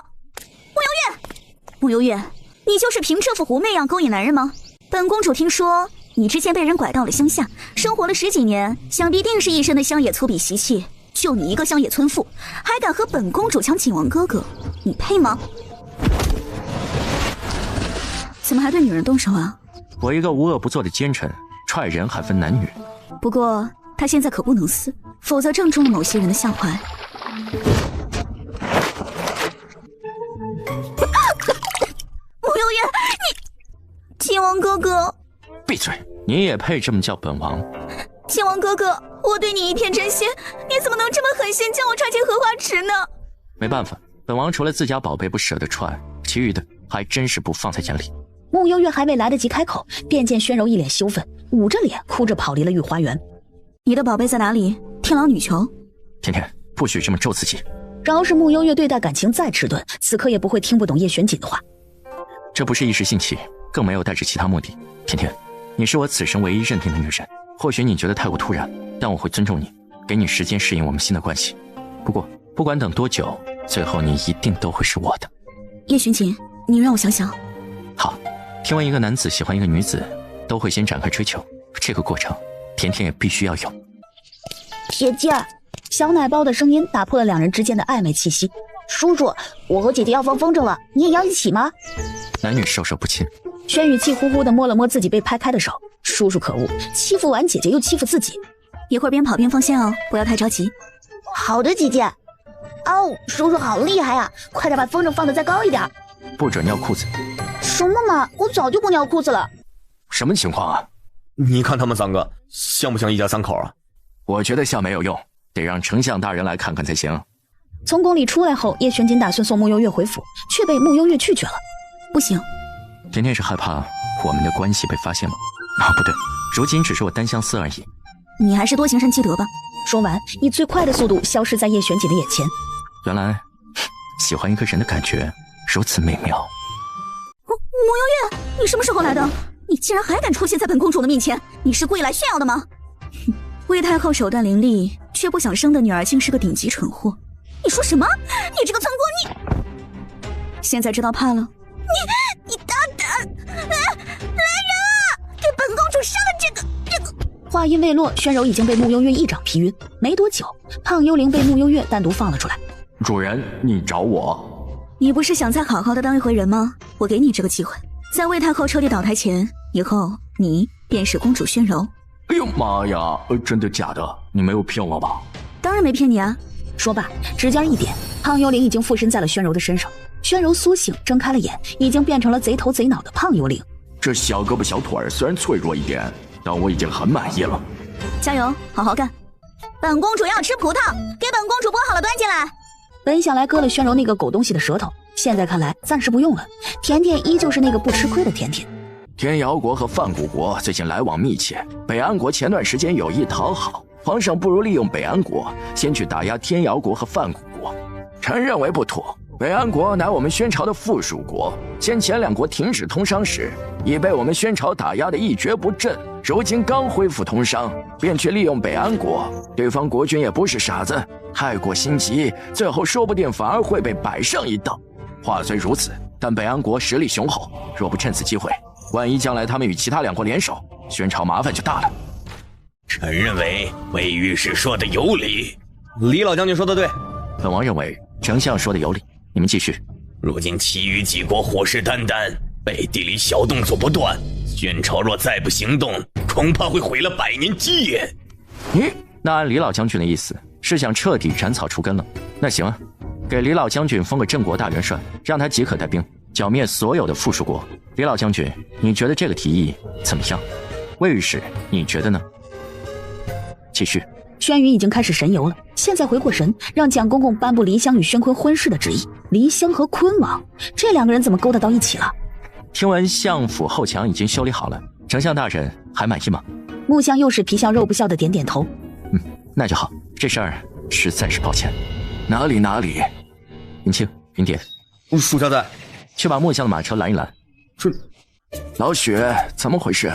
慕幽月，你就是凭这副狐媚样勾引男人吗？本公主听说你之前被人拐到了乡下，生活了10几年，想必定是一身的乡野粗鄙习气。就你一个乡野村妇，还敢和本公主抢景王哥哥，你配吗？怎么还对女人动手啊？我一个无恶不作的奸臣，踹人还分男女。不过他现在可不能死，否则正中了某些人的下怀。穆幽月，你，秦王哥哥，闭嘴！你也配这么叫本王？秦王哥哥，我对你一片真心，你怎么能这么狠心将我踹进荷花池呢？没办法，本王除了自家宝贝不舍得踹，其余的还真是不放在眼里。穆幽月还未来得及开口，便见宣柔一脸羞愤，捂着脸哭着跑离了御花园。你的宝贝在哪里？天狼女球。甜甜，不许这么咒自己。饶是穆幽月对待感情再迟钝，此刻也不会听不懂叶玄锦的话。这不是一时兴起，更没有带着其他目的。甜甜，你是我此生唯一认定的女人，或许你觉得太过突然，但我会尊重你，给你时间适应我们新的关系。不过不管等多久，最后你一定都会是我的。叶玄锦，你让我想想。好，听闻一个男子喜欢一个女子，都会先展开追求，这个过程甜甜也必须要有。姐姐，小奶包的声音打破了两人之间的暧昧气息。叔叔，我和姐姐要放风筝了，你也要一起吗？男女授受不亲。轩宇气呼呼地摸了摸自己被拍开的手，叔叔可恶，欺负完姐姐又欺负自己。一会儿边跑边放线哦，不要太着急。好的，姐姐。哦，叔叔好厉害啊！快点把风筝放得再高一点。不准尿裤子。什么嘛，我早就不尿裤子了。什么情况啊？你看他们三个像不像一家三口啊？我觉得像没有用，得让丞相大人来看看才行。从宫里出来后，叶玄锦打算送穆幽月回府，却被穆幽月拒绝了。不行，甜甜是害怕我们的关系被发现吗？啊，不对，如今只是我单相思而已。你还是多行善积德吧。说完，以最快的速度消失在叶玄锦的眼前。原来喜欢一个人的感觉如此美妙。穆幽月，你什么时候来的？你竟然还敢出现在本公主的面前，你是故意来炫耀的吗？哼，魏太后手段凌厉，却不想生的女儿竟是个顶级蠢货。你说什么？你这个村姑，你现在知道怕了？你大胆！来人啊！给本公主杀了这个！话音未落，宣柔已经被穆幽月一掌劈晕。没多久，胖幽灵被穆幽月单独放了出来。主人，你找我？你不是想再好好的当一回人吗？我给你这个机会，在魏太后彻底倒台前，以后你便是公主宣柔。哎呦妈呀！真的假的？你没有骗我吧？当然没骗你啊！说罢，指尖一点，胖幽灵已经附身在了宣柔的身上。宣柔苏醒，睁开了眼，已经变成了贼头贼脑的胖幽灵。这小胳膊小腿虽然脆弱一点，但我已经很满意了。加油，好好干！本公主要吃葡萄，给本公主剥好了端进来。本想来割了宣柔那个狗东西的舌头，现在看来暂时不用了。甜甜依旧是那个不吃亏的甜甜。天瑶国和范谷国最近来往密切，北安国前段时间有意讨好，皇上不如利用北安国先去打压天瑶国和范谷国。臣认为不妥，北安国乃我们宣朝的附属国，先前两国停止通商时，已被我们宣朝打压的一蹶不振，如今刚恢复通商，便去利用北安国，对方国君也不是傻子，太过心急，最后说不定反而会被摆上一道。话虽如此，但北安国实力雄厚，若不趁此机会，万一将来他们与其他两国联手，宣朝麻烦就大了。臣认为魏御史说的有理，李老将军说的对。本王认为丞相说的有理，你们继续。如今其余几国虎视眈眈，背地里小动作不断，宣朝若再不行动，恐怕会毁了100年基业。那按李老将军的意思，是想彻底斩草除根了。那行啊，给李老将军封个镇国大元帅，让他即可带兵剿灭所有的附属国。李老将军，你觉得这个提议怎么样？魏御史，你觉得呢？继续。轩辕已经开始神游了，现在回过神，让蒋公公颁布黎香与宣坤婚事的旨意。黎香和坤王，这两个人怎么勾搭到一起了？听闻相府后墙已经修理好了，丞相大人还满意吗？木香又是皮笑肉不笑的点点头。那就好，这事儿实在是抱歉。哪里？云清、云蝶，属下在。去把木香的马车拦一拦。老许，怎么回事？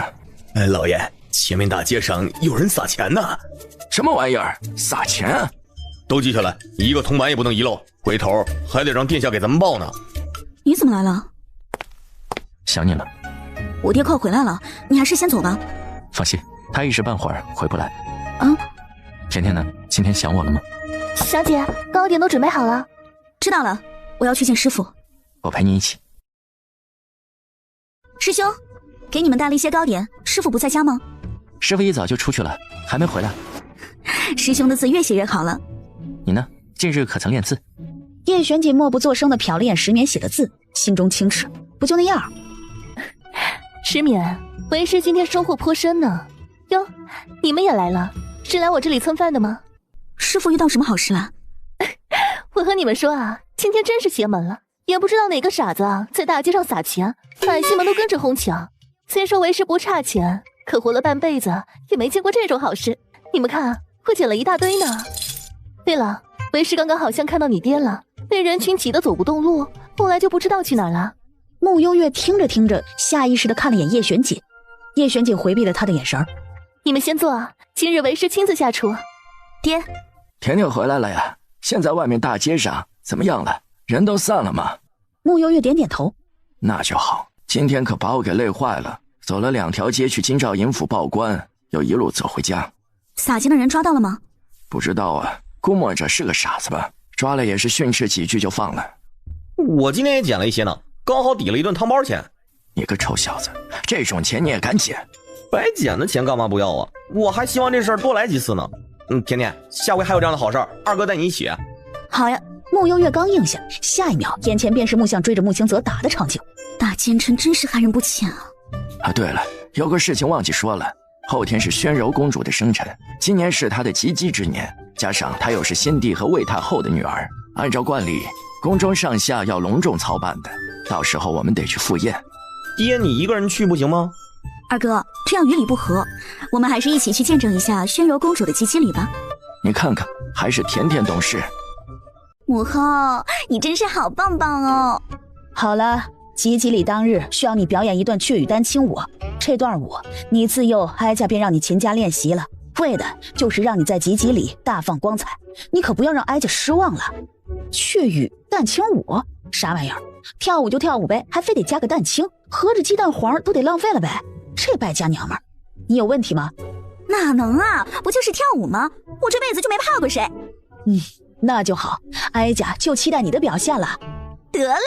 老爷，前面大街上有人撒钱呢。什么玩意儿？撒钱？都记下来，一个铜板也不能遗漏，回头还得让殿下给咱们报呢。你怎么来了？想你了。我爹快回来了，你还是先走吧。放心，他一时半会儿回不来。甜甜呢？今天想我了吗？小姐，糕点都准备好了。知道了，我要去见师傅。我陪你一起。师兄，给你们带了一些糕点，师傅不在家吗？师傅一早就出去了，还没回来。师兄的字越写越好了。你呢？近日可曾练字？叶璇锦默不作声地瞟了眼石勉写的字，心中轻斥，不就那样。石勉，为师今天收获颇深呢。哟，你们也来了，是来我这里蹭饭的吗？师父遇到什么好事了？我和你们说啊，今天真是邪门了，也不知道哪个傻子啊在大街上撒钱，百姓们都跟着哄抢。虽说为师不差钱，可活了半辈子也没见过这种好事。你们看，我捡了一大堆呢。对了，为师刚刚好像看到你爹了，被人群挤得走不动路，后来就不知道去哪儿了。穆幽月听着听着，下意识地看了眼叶璇锦，叶璇锦回避了他的眼神。你们先坐，今日为师亲自下厨。爹，甜甜回来了呀？现在外面大街上怎么样了？人都散了吗？穆幽月点点头。那就好，今天可把我给累坏了，走了2条街去京兆尹府报官，又一路走回家。撒钱的人抓到了吗？不知道啊，估摸着是个傻子吧，抓了也是训斥几句就放了。我今天也捡了一些呢，刚好抵了一顿汤包钱。你个臭小子，这种钱你也敢捡？白捡的钱干嘛不要啊？我还希望这事儿多来几次呢。甜甜，下回还有这样的好事儿，二哥带你一起。好呀。穆幽月刚应下，下一秒眼前便是穆相追着穆清泽打的场景。大奸臣真是害人不浅啊！啊，对了，有个事情忘记说了，后天是宣柔公主的生辰，今年是她的及笄之年，加上她又是先帝和魏太后的女儿，按照惯例，宫中上下要隆重操办的，到时候我们得去赴宴。爹，你一个人去不行吗？二哥，这样于理不合，我们还是一起去见证一下宣柔公主的及笄礼吧。你看看，还是甜甜懂事。母后，你真是好棒棒哦！好了，及笄礼当日需要你表演一段雀羽丹青舞，这段舞你自幼哀家便让你勤加练习了，为的就是让你在及笄里大放光彩，你可不要让哀家失望了。雀羽丹青舞啥玩意儿？跳舞就跳舞呗，还非得加个蛋清，合着鸡蛋黄都得浪费了呗？这败家娘们儿，你有问题吗？哪能啊，不就是跳舞吗？我这辈子就没怕过谁。那就好，哀家就期待你的表现了。得嘞。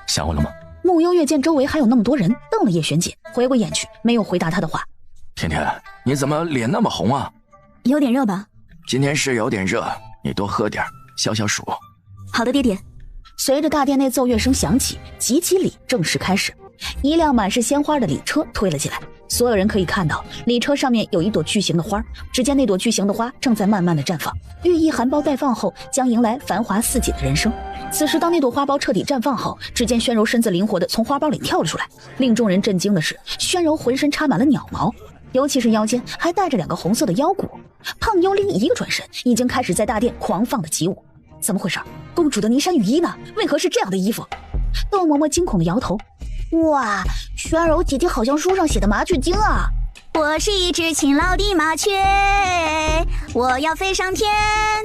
想我了吗？穆幽月见周围还有那么多人，瞪了叶璇锦，回过眼去，没有回答他的话。甜甜，你怎么脸那么红啊？有点热吧？今天是有点热，你多喝点，消消暑。好的，爹爹。随着大殿内奏乐声响起，及笄礼正式开始。一辆满是鲜花的礼车推了进来，所有人可以看到礼车上面有一朵巨型的花，只见那朵巨型的花正在慢慢的绽放，寓意含苞待放后将迎来繁华似锦的人生。此时当那朵花苞彻底绽放后，只见宣柔身子灵活的从花苞里跳了出来，令众人震惊的是，宣柔浑身插满了鸟毛，尤其是腰间还带着2个红色的腰鼓。胖幽灵一个转身，已经开始在大殿狂放的起舞。怎么回事？公主的呢衫雨衣呢？为何是这样的衣服？窦嬷嬷惊恐的摇头。哇，宣柔姐姐好像书上写的麻雀精啊！我是一只勤劳的麻雀，我要飞上天，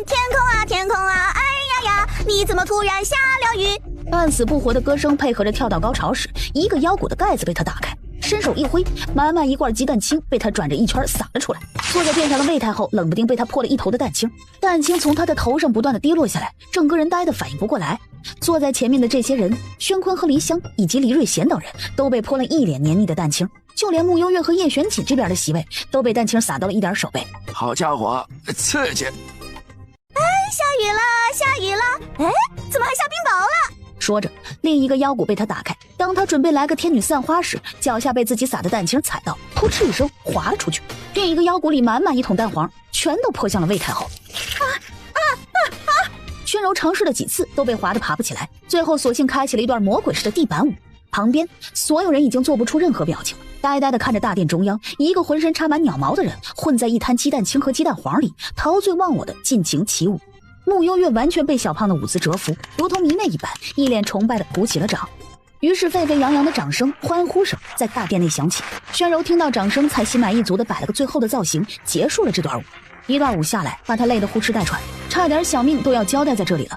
天空啊天空啊，哎呀呀，你怎么突然下了雨？半死不活的歌声配合着跳到高潮时，一个腰鼓的盖子被他打开，伸手一挥，满满一罐鸡蛋清被他转着一圈洒了出来。坐在殿上的魏太后冷不丁被他泼了一头的蛋清，蛋清从他的头上不断的滴落下来，整个人呆得反应不过来。坐在前面的这些人，宣坤和黎香以及黎瑞贤等人都被泼了一脸黏腻的蛋清，就连穆幽月和叶璇锦这边的席位都被蛋清洒到了一点手背。好家伙，刺激！哎，下雨了，下雨了！哎，怎么还下冰雹了？说着，另一个腰鼓被他打开，当他准备来个天女散花时，脚下被自己撒的蛋清踩到，扑哧一声滑了出去。另一个腰鼓里满满一桶蛋黄，全都泼向了魏太后。宣柔尝试了几次，都被滑得爬不起来，最后索性开启了一段魔鬼式的地板舞。旁边所有人已经做不出任何表情，呆呆地看着大殿中央，一个浑身插满鸟毛的人混在一滩鸡蛋清和鸡蛋黄里，陶醉忘我的尽情起舞。穆幽月完全被小胖的舞姿折服，如同迷妹一般，一脸崇拜地鼓起了掌。于是沸沸扬扬的掌声、欢呼声在大殿内响起。宣柔听到掌声，才心满意足地摆了个最后的造型，结束了这段舞。一段舞下来，把他累得呼哧带喘，差点小命都要交代在这里了。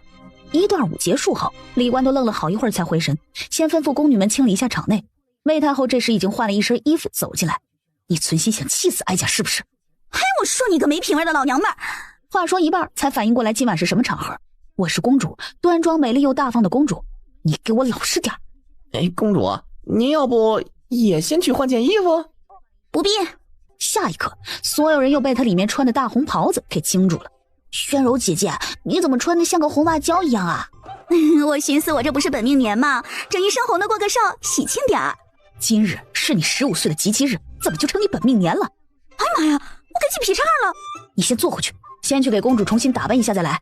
一段舞结束后，李官都愣了好一会儿才回神，先吩咐宫女们清理一下场内。魏太后这时已经换了一身衣服走进来，你存心想气死哀家是不是？嘿，我说你个没品味的老娘们儿！话说一半才反应过来今晚是什么场合，我是公主，端庄美丽又大方的公主，你给我老实点。哎，公主，您要不也先去换件衣服？不必，下一刻，所有人又被他里面穿的大红袍子给惊住了。宣柔姐姐，你怎么穿得像个红辣椒一样啊？我寻思我这不是本命年吗？整一身红的过个寿，喜庆点儿。今日是你15岁的吉吉日，怎么就成你本命年了？哎呀妈呀，我给起劈叉了！你先坐回去，先去给公主重新打扮一下再来。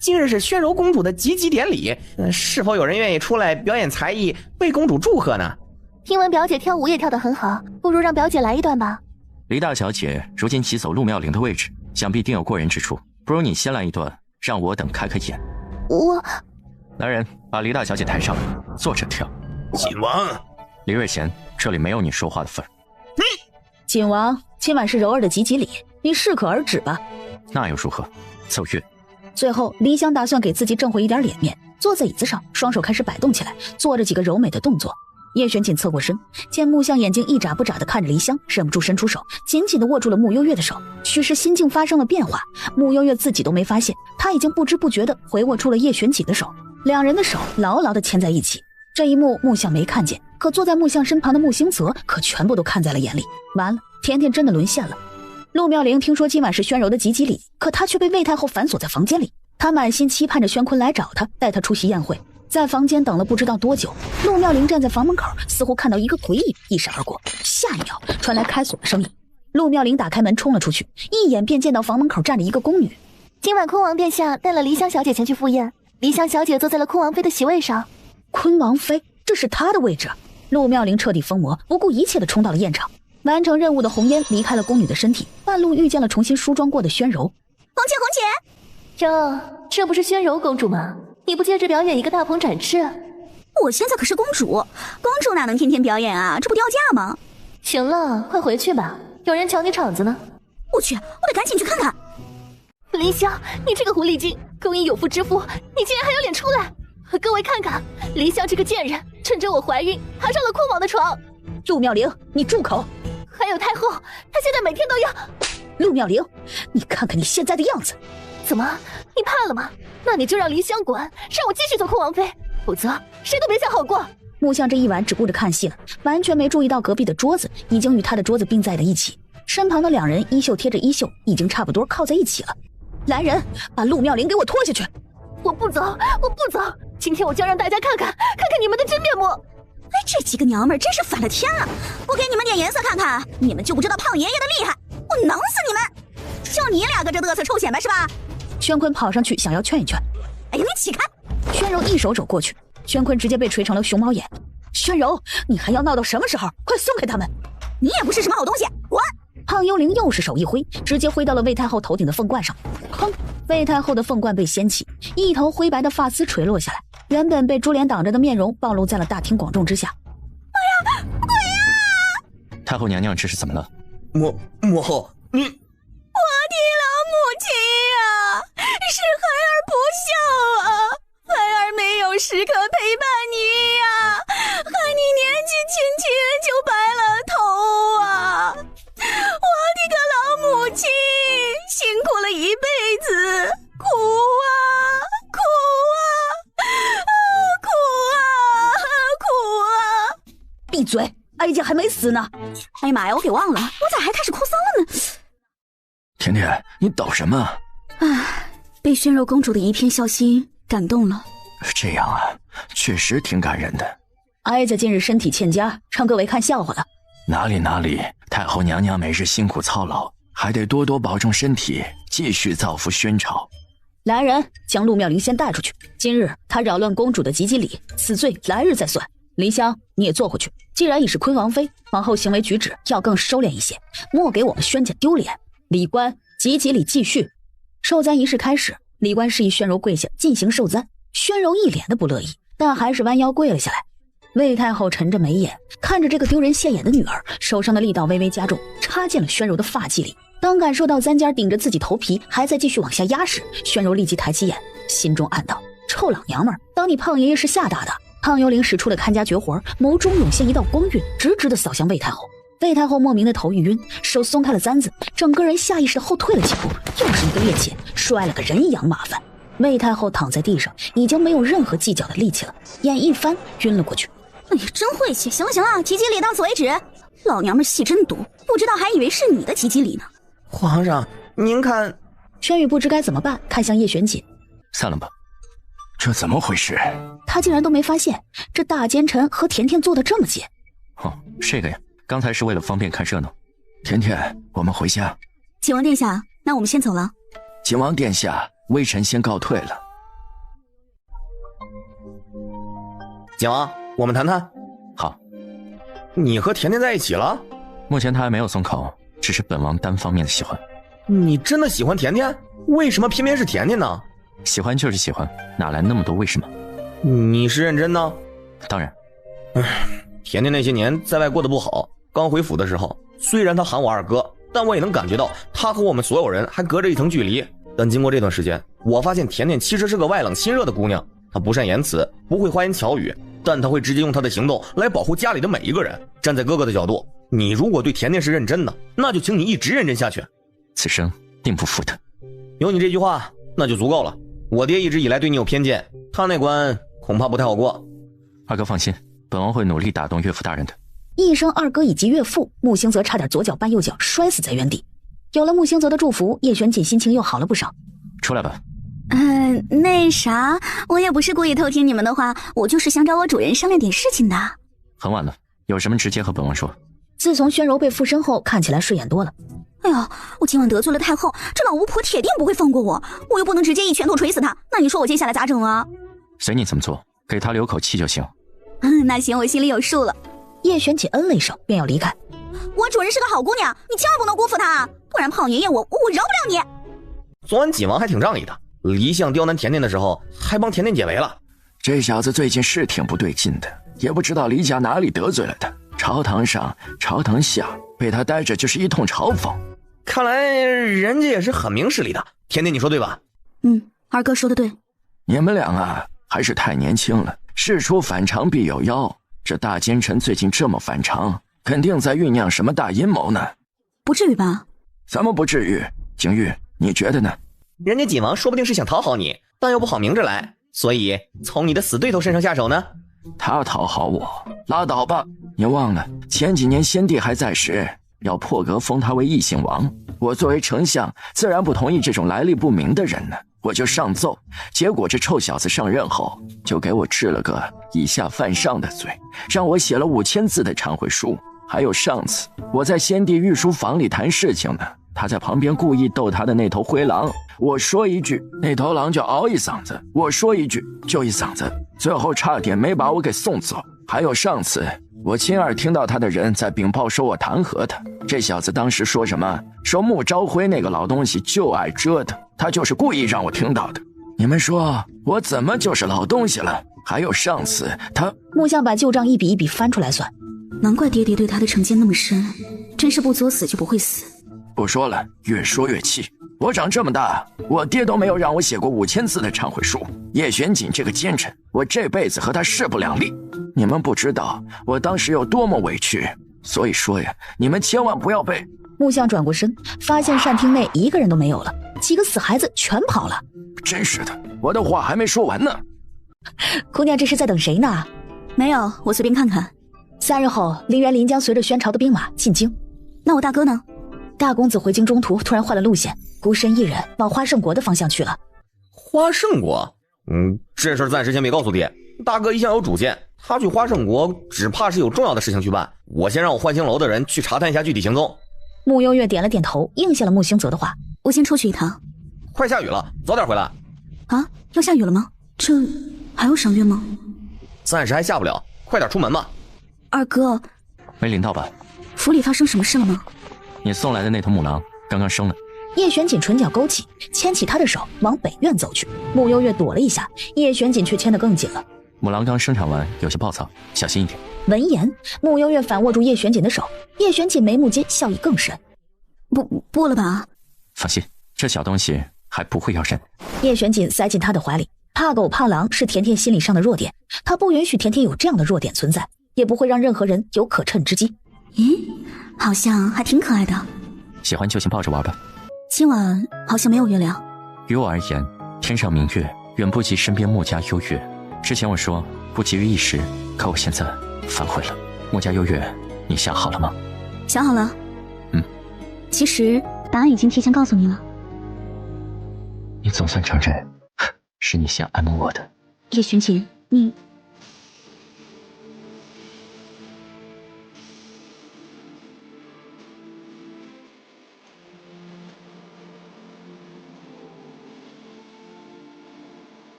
今日是宣柔公主的及笄典礼，是否有人愿意出来表演才艺，为公主祝贺呢？听闻表姐跳舞也跳得很好，不如让表姐来一段吧。黎大小姐如今挤走陆妙龄的位置，想必定有过人之处，不如你先来一段，让我等开开眼。来人，把黎大小姐抬上来，坐着跳。锦王，黎瑞贤，这里没有你说话的份儿。锦王，今晚是柔儿的及笄礼，你适可而止吧。那又如何？奏乐。最后，黎香打算给自己挣回一点脸面，坐在椅子上，双手开始摆动起来，做着几个柔美的动作。叶玄锦侧过身，见木香眼睛一眨不眨地看着黎香，忍不住伸出手，紧紧地握住了穆幽月的手。许是心境发生了变化，穆幽月自己都没发现，他已经不知不觉地回握住了叶玄锦的手，两人的手牢牢地牵在一起。这一幕木香没看见，可坐在木香身旁的穆星泽可全部都看在了眼里。完了，甜甜真的沦陷了。陆妙龄听说今晚是宣柔的及笄礼，可她却被魏太后反锁在房间里。她满心期盼着宣坤来找她，带她出席宴会。在房间等了不知道多久，陆妙龄站在房门口，似乎看到一个鬼影一闪而过。下一秒传来开锁的声音，陆妙龄打开门冲了出去，一眼便见到房门口站着一个宫女。今晚坤王殿下带了黎香小姐前去赴宴，黎香小姐坐在了坤王妃的席位上。坤王妃，这是她的位置。陆妙龄彻底疯魔，不顾一切地冲到了宴场。完成任务的红烟离开了宫女的身体，半路遇见了重新梳妆过的宣柔。红姐，这不是宣柔公主吗？你不接着表演一个大鹏展翅？我现在可是公主，公主哪能天天表演啊？这不掉价吗？行了，快回去吧，有人抢你场子呢。我去，我得赶紧去看看。黎香，你这个狐狸精，勾引有妇之夫，你竟然还有脸出来！各位看看，黎香这个贱人，趁着我怀孕，爬上了坤王的床。陆妙龄，你住口！还有太后，她现在每天都要……陆妙龄，你看看你现在的样子，怎么，你怕了吗？那你就让黎香滚，让我继续做坤王妃，否则谁都别想好过。木香这一晚只顾着看戏了，完全没注意到隔壁的桌子已经与他的桌子并在了一起，身旁的两人衣袖贴着衣袖，已经差不多靠在一起了。来人，把陆妙龄给我拖下去！我不走，我不走！今天我就要让大家看看你们的真面目！哎，这几个娘们真是反了天了！我给你们点颜色看看，你们就不知道胖爷爷的厉害！我能死你们！就你俩搁这嘚瑟臭显摆是吧？宣坤跑上去想要劝一劝。哎呀，你起开！宣柔一手肘过去，宣坤直接被捶成了熊猫眼。宣柔，你还要闹到什么时候？快松开他们！你也不是什么好东西，滚！胖幽灵又是手一挥，直接挥到了魏太后头顶的凤冠上。砰！魏太后的凤冠被掀起，一头灰白的发丝垂落下来，原本被珠帘挡着的面容暴露在了大庭广众之下。哎呀，鬼呀！太后娘娘，这是怎么了？母后，你……我的老母亲呀，是孩儿不孝啊！孩儿没有时刻陪伴你呀，害你年纪轻轻就白了头啊！我的个老母亲，辛苦了一辈子，苦啊苦啊苦啊苦啊！闭嘴，哀家还没死呢！哎呀妈呀，我给忘了，我咋还开始哭丧了呢？甜甜，你抖什么？唉，被宣柔公主的一片孝心感动了。这样啊，确实挺感人的。哀家近日身体欠佳，让各位看笑话了。哪里，太后娘娘每日辛苦操劳，还得多多保重身体，继续造福宣朝。来人，将陆妙龄先带出去。今日她扰乱公主的及笄礼，此罪来日再算。黎香，你也坐回去。既然已是坤王妃，往后行为举止要更收敛一些，莫给我们宣家丢脸。礼官，及笄礼继续。受簪仪式开始，礼官示意宣柔跪下进行受簪。宣柔一脸的不乐意，但还是弯腰跪了下来。魏太后沉着眉眼，看着这个丢人现眼的女儿，手上的力道微微加重，插进了宣柔的发髻里。当感受到簪尖顶着自己头皮，还在继续往下压时，宣柔立即抬起眼，心中暗道：臭老娘们儿，当你胖爷爷是吓大的。胖幽灵使出了看家绝活，眸中涌现一道光晕，直直的扫向魏太后。魏太后莫名的头一晕，手松开了簪子，整个人下意识的后退了几步，又是一个趔趄，摔了个人仰马翻。魏太后躺在地上，已经没有任何计较的力气了，眼一翻，晕了过去。哎呀，真晦气！行了，及笄礼到此为止。老娘们戏真多，不知道还以为是你的吉吉里呢。皇上，您看。轩宇不知该怎么办，看向叶玄锦。散了吧。这怎么回事？他竟然都没发现，这大奸臣和甜甜坐得这么近。哦，这个呀，刚才是为了方便看热闹。甜甜，我们回家。景王殿下，那我们先走了。景王殿下，微臣先告退了。景王，我们谈谈。好。你和甜甜在一起了？目前他还没有松口，只是本王单方面的喜欢。你真的喜欢甜甜？为什么偏偏是甜甜呢？喜欢就是喜欢，哪来那么多为什么？你是认真的？当然。甜甜那些年在外过得不好，刚回府的时候，虽然她喊我二哥，但我也能感觉到她和我们所有人还隔着一层距离。但经过这段时间，我发现甜甜其实是个外冷心热的姑娘。她不善言辞，不会花言巧语，但她会直接用她的行动来保护家里的每一个人。站在哥哥的角度，你如果对甜甜是认真的，那就请你一直认真下去。此生定不负她。有你这句话，那就足够了。我爹一直以来对你有偏见，他那关恐怕不太好过。二哥放心，本王会努力打动岳父大人的。一声二哥以及岳父，穆星泽差点左脚绊右脚，摔死在原地。有了穆星泽的祝福，叶玄锦心情又好了不少。出来吧。那啥，我也不是故意偷听你们的话，我就是想找我主人商量点事情的。很晚了，有什么直接和本王说。自从宣柔被附身后，看起来顺眼多了。哎呀，我今晚得罪了太后，这老巫婆铁定不会放过我，我又不能直接一拳头锤死她，那你说我接下来咋整啊？随你怎么做，给她留口气就行。那行，我心里有数了。叶玄锦嗯了一声，便要离开。我主人是个好姑娘，你千万不能辜负她，不然胖爷爷我饶不了你。昨晚景王还挺仗义的，离相刁难甜甜的时候，还帮甜甜解围了。这小子最近是挺不对劲的，也不知道离家哪里得罪了他。朝堂上朝堂下被他待着就是一通嘲讽。看来人家也是很明事理的。甜甜你说对吧？二哥说的对。你们俩啊还是太年轻了，事出反常必有妖。这大奸臣最近这么反常，肯定在酝酿什么大阴谋呢。不至于吧？怎么不至于？景玉你觉得呢？人家景王说不定是想讨好你，但又不好明着来，所以从你的死对头身上下手呢。他讨好我，拉倒吧。你忘了前几年先帝还在时，要破格封他为异姓王，我作为丞相自然不同意这种来历不明的人呢，我就上奏。结果这臭小子上任后就给我治了个以下犯上的罪，让我写了5000字的忏悔书。还有上次我在先帝御书房里谈事情呢，他在旁边故意逗他的那头灰狼，我说一句那头狼就嗷一嗓子，我说一句就一嗓子，最后差点没把我给送走。还有上次我亲耳听到他的人在禀报说我弹劾他，这小子当时说什么，说穆昭辉那个老东西就爱折腾，他就是故意让我听到的。你们说我怎么就是老东西了？还有上次他……木匠把旧账一笔一笔翻出来算，难怪爹爹对他的成见那么深，真是不作死就不会死。不说了，越说越气。我长这么大，我爹都没有让我写过5000字的忏悔书。叶玄锦这个奸臣，我这辈子和他势不两立。你们不知道我当时有多么委屈，所以说呀，你们千万不要被……木匠转过身，发现膳厅内一个人都没有了，几个死孩子全跑了。真是的，我的话还没说完呢。姑娘这是在等谁呢？没有，我随便看看。3日后，林元临将随着宣朝的兵马进京。那我大哥呢？大公子回京中途突然换了路线，孤身一人往花胜国的方向去了。花胜国？这事儿暂时先别告诉爹。大哥一向有主见，他去花胜国只怕是有重要的事情去办。我先让我幻星楼的人去查探一下具体行踪。穆幽月点了点头，应下了穆星泽的话。我先出去一趟。快下雨了，早点回来。啊？要下雨了吗？这还要赏月吗？暂时还下不了，快点出门吧。二哥，没领到吧？府里发生什么事了吗？你送来的那头母狼刚刚生了。叶玄锦唇角勾起，牵起他的手往北院走去。穆幽月躲了一下，叶玄锦却牵得更紧了。母狼刚生产完，有些暴躁，小心一点。闻言，穆幽月反握住叶玄锦的手，叶玄锦眉目间笑意更深。不了吧？放心，这小东西还不会咬人。叶玄锦塞进他的怀里。怕狗怕狼是甜甜心理上的弱点，他不允许甜甜有这样的弱点存在，也不会让任何人有可乘之机。咦，好像还挺可爱的。喜欢就先抱着玩吧。今晚好像没有月亮。于我而言，天上明月远不及身边穆家幽月。之前我说不急于一时，可我现在反悔了。穆家幽月，你想好了吗？想好了。其实答案已经提前告诉你了。你总算承认，是你先爱慕我的。叶璇姐，你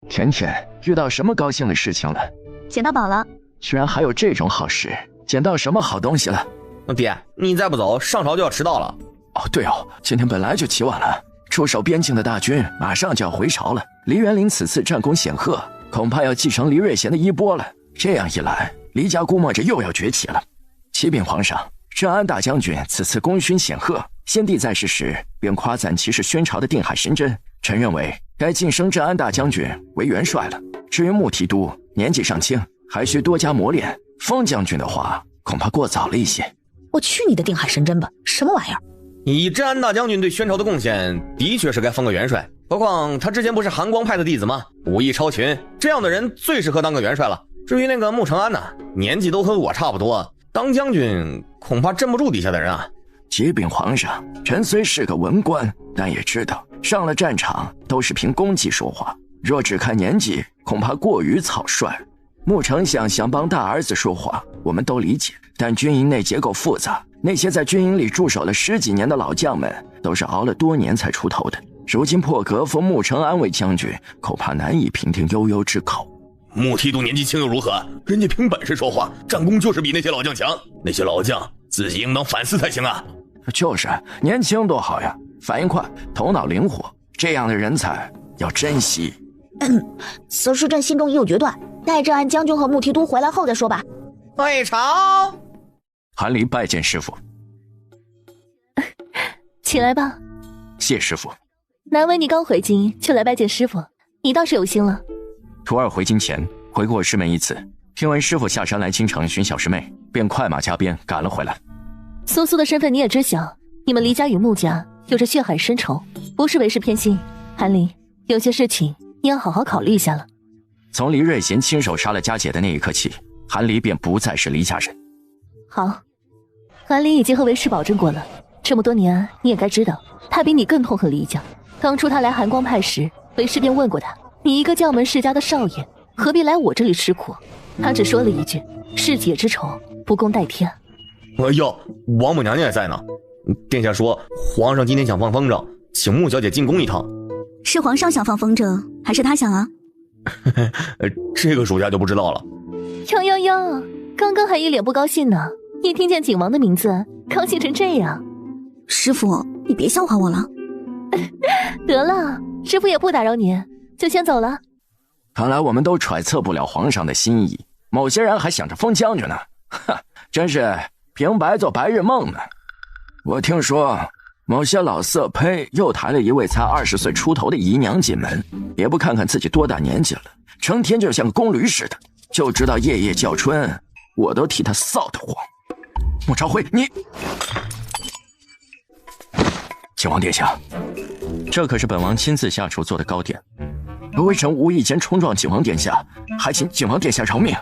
甜甜，遇到什么高兴的事情了？捡到宝了。居然还有这种好事，捡到什么好东西了？爹，你再不走，上朝就要迟到了。哦，对哦，今天本来就起晚了。驻守边境的大军马上就要回朝了，黎元林此次战功显赫，恐怕要继承黎瑞贤的衣钵了。这样一来，黎家估摸着又要崛起了。启禀皇上，镇安大将军此次功勋显赫，先帝在世时便夸赞其是宣朝的定海神针，臣认为该晋升镇安大将军为元帅了。至于穆提督，年纪尚轻，还需多加磨练。封将军的话，恐怕过早了一些。我去你的定海神针吧，什么玩意儿？以镇安大将军对宣朝的贡献，的确是该封个元帅。何况他之前不是寒光派的弟子吗？武艺超群，这样的人最适合当个元帅了。至于那个穆承安呢，年纪都和我差不多，当将军恐怕镇不住底下的人啊。启禀皇上，臣虽是个文官，但也知道上了战场都是凭功绩说话，若只看年纪，恐怕过于草率。穆丞相想帮大儿子说话，我们都理解，但军营内结构复杂，那些在军营里驻守了10几年的老将们，都是熬了多年才出头的。如今破格封穆承安为将军，恐怕难以平定悠悠之口。穆提督年纪轻又如何？人家凭本事说话，战功就是比那些老将强。那些老将自己应当反思才行啊。就是年轻多好呀，反应快，头脑灵活，这样的人才要珍惜。此事朕心中已有决断，待镇安将军和穆提督回来后再说吧。退朝。韩离拜见师父。起来吧。谢师父。难为你刚回京就来拜见师父，你倒是有心了。徒儿回京前回过师门一次，听闻师父下山来京城寻小师妹，便快马加鞭赶了回来。苏苏的身份你也知晓，你们黎家与穆家有着血海深仇，不是为师偏心。韩离，有些事情你要好好考虑一下了。从黎瑞贤亲手杀了家姐的那一刻起，韩离便不再是黎家人。好，韩离已经和为师保证过了，这么多年你也该知道，他比你更痛恨黎家。当初他来寒光派时，为师便问过他，你一个将门世家的少爷，何必来我这里吃苦？他只说了一句，世姐之仇，不共戴天。哟，王母娘娘也在呢。殿下说皇上今天想放风筝，请穆小姐进宫一趟。是皇上想放风筝，还是他想啊？这个属下就不知道了。哟，刚刚还一脸不高兴呢，一听见景王的名字，高兴成这样。师父，你别笑话我了。得了，师父也不打扰你，就先走了。看来我们都揣测不了皇上的心意，某些人还想着封将军呢，真是平白做白日梦呢。我听说某些老色胚又抬了一位才20岁出头的姨娘进门，也不看看自己多大年纪了，成天就像个宫驴似的，就知道夜夜叫春，我都替他臊得慌。穆朝辉，你……景王殿下，这可是本王亲自下厨做的糕点，微臣无意间冲撞景王殿下，还请景王殿下饶命。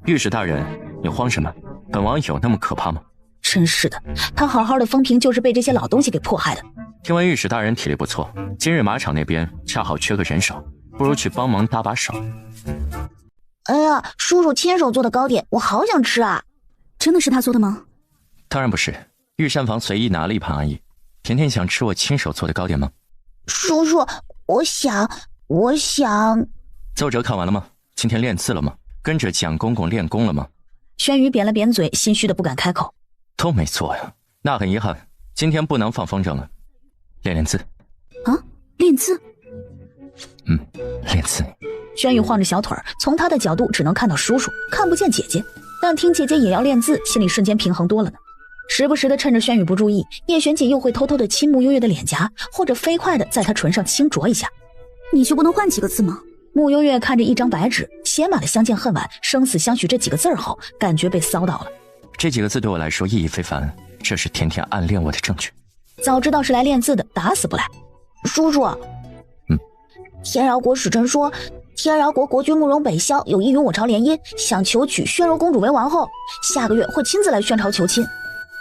御史大人，你慌什么？本王有那么可怕吗？真是的，他好好的风评就是被这些老东西给迫害的。听闻御史大人体力不错，今日马场那边恰好缺个人手，不如去帮忙搭把手。哎呀，叔叔亲手做的糕点，我好想吃啊！真的是他做的吗？当然不是，御膳房随意拿了一盘而已。甜甜想吃我亲手做的糕点吗？叔叔，我想。奏折看完了吗？今天练字了吗？跟着蒋公公练功了吗？轩辕扁了扁嘴，心虚的不敢开口。都没做呀，那很遗憾，今天不能放风筝了。练字。啊，练字？练字。轩辕晃着小腿，从他的角度只能看到叔叔，看不见姐姐，但听姐姐也要练字，心里瞬间平衡多了呢。时不时的趁着轩宇不注意，叶璇姐又会偷偷的亲穆悠悠的脸颊，或者飞快的在她唇上轻啄一下。你就不能换几个字吗？穆悠悠看着一张白纸，写满了相见恨晚、生死相许这几个字后，感觉被骚到了。这几个字对我来说意义非凡，这是甜甜暗恋我的证据。早知道是来练字的，打死不来。叔叔，天饶国使臣说，天饶国国君慕容北萧有意与我朝联姻，想求娶宣柔公主为王后，下个月会亲自来宣朝求亲。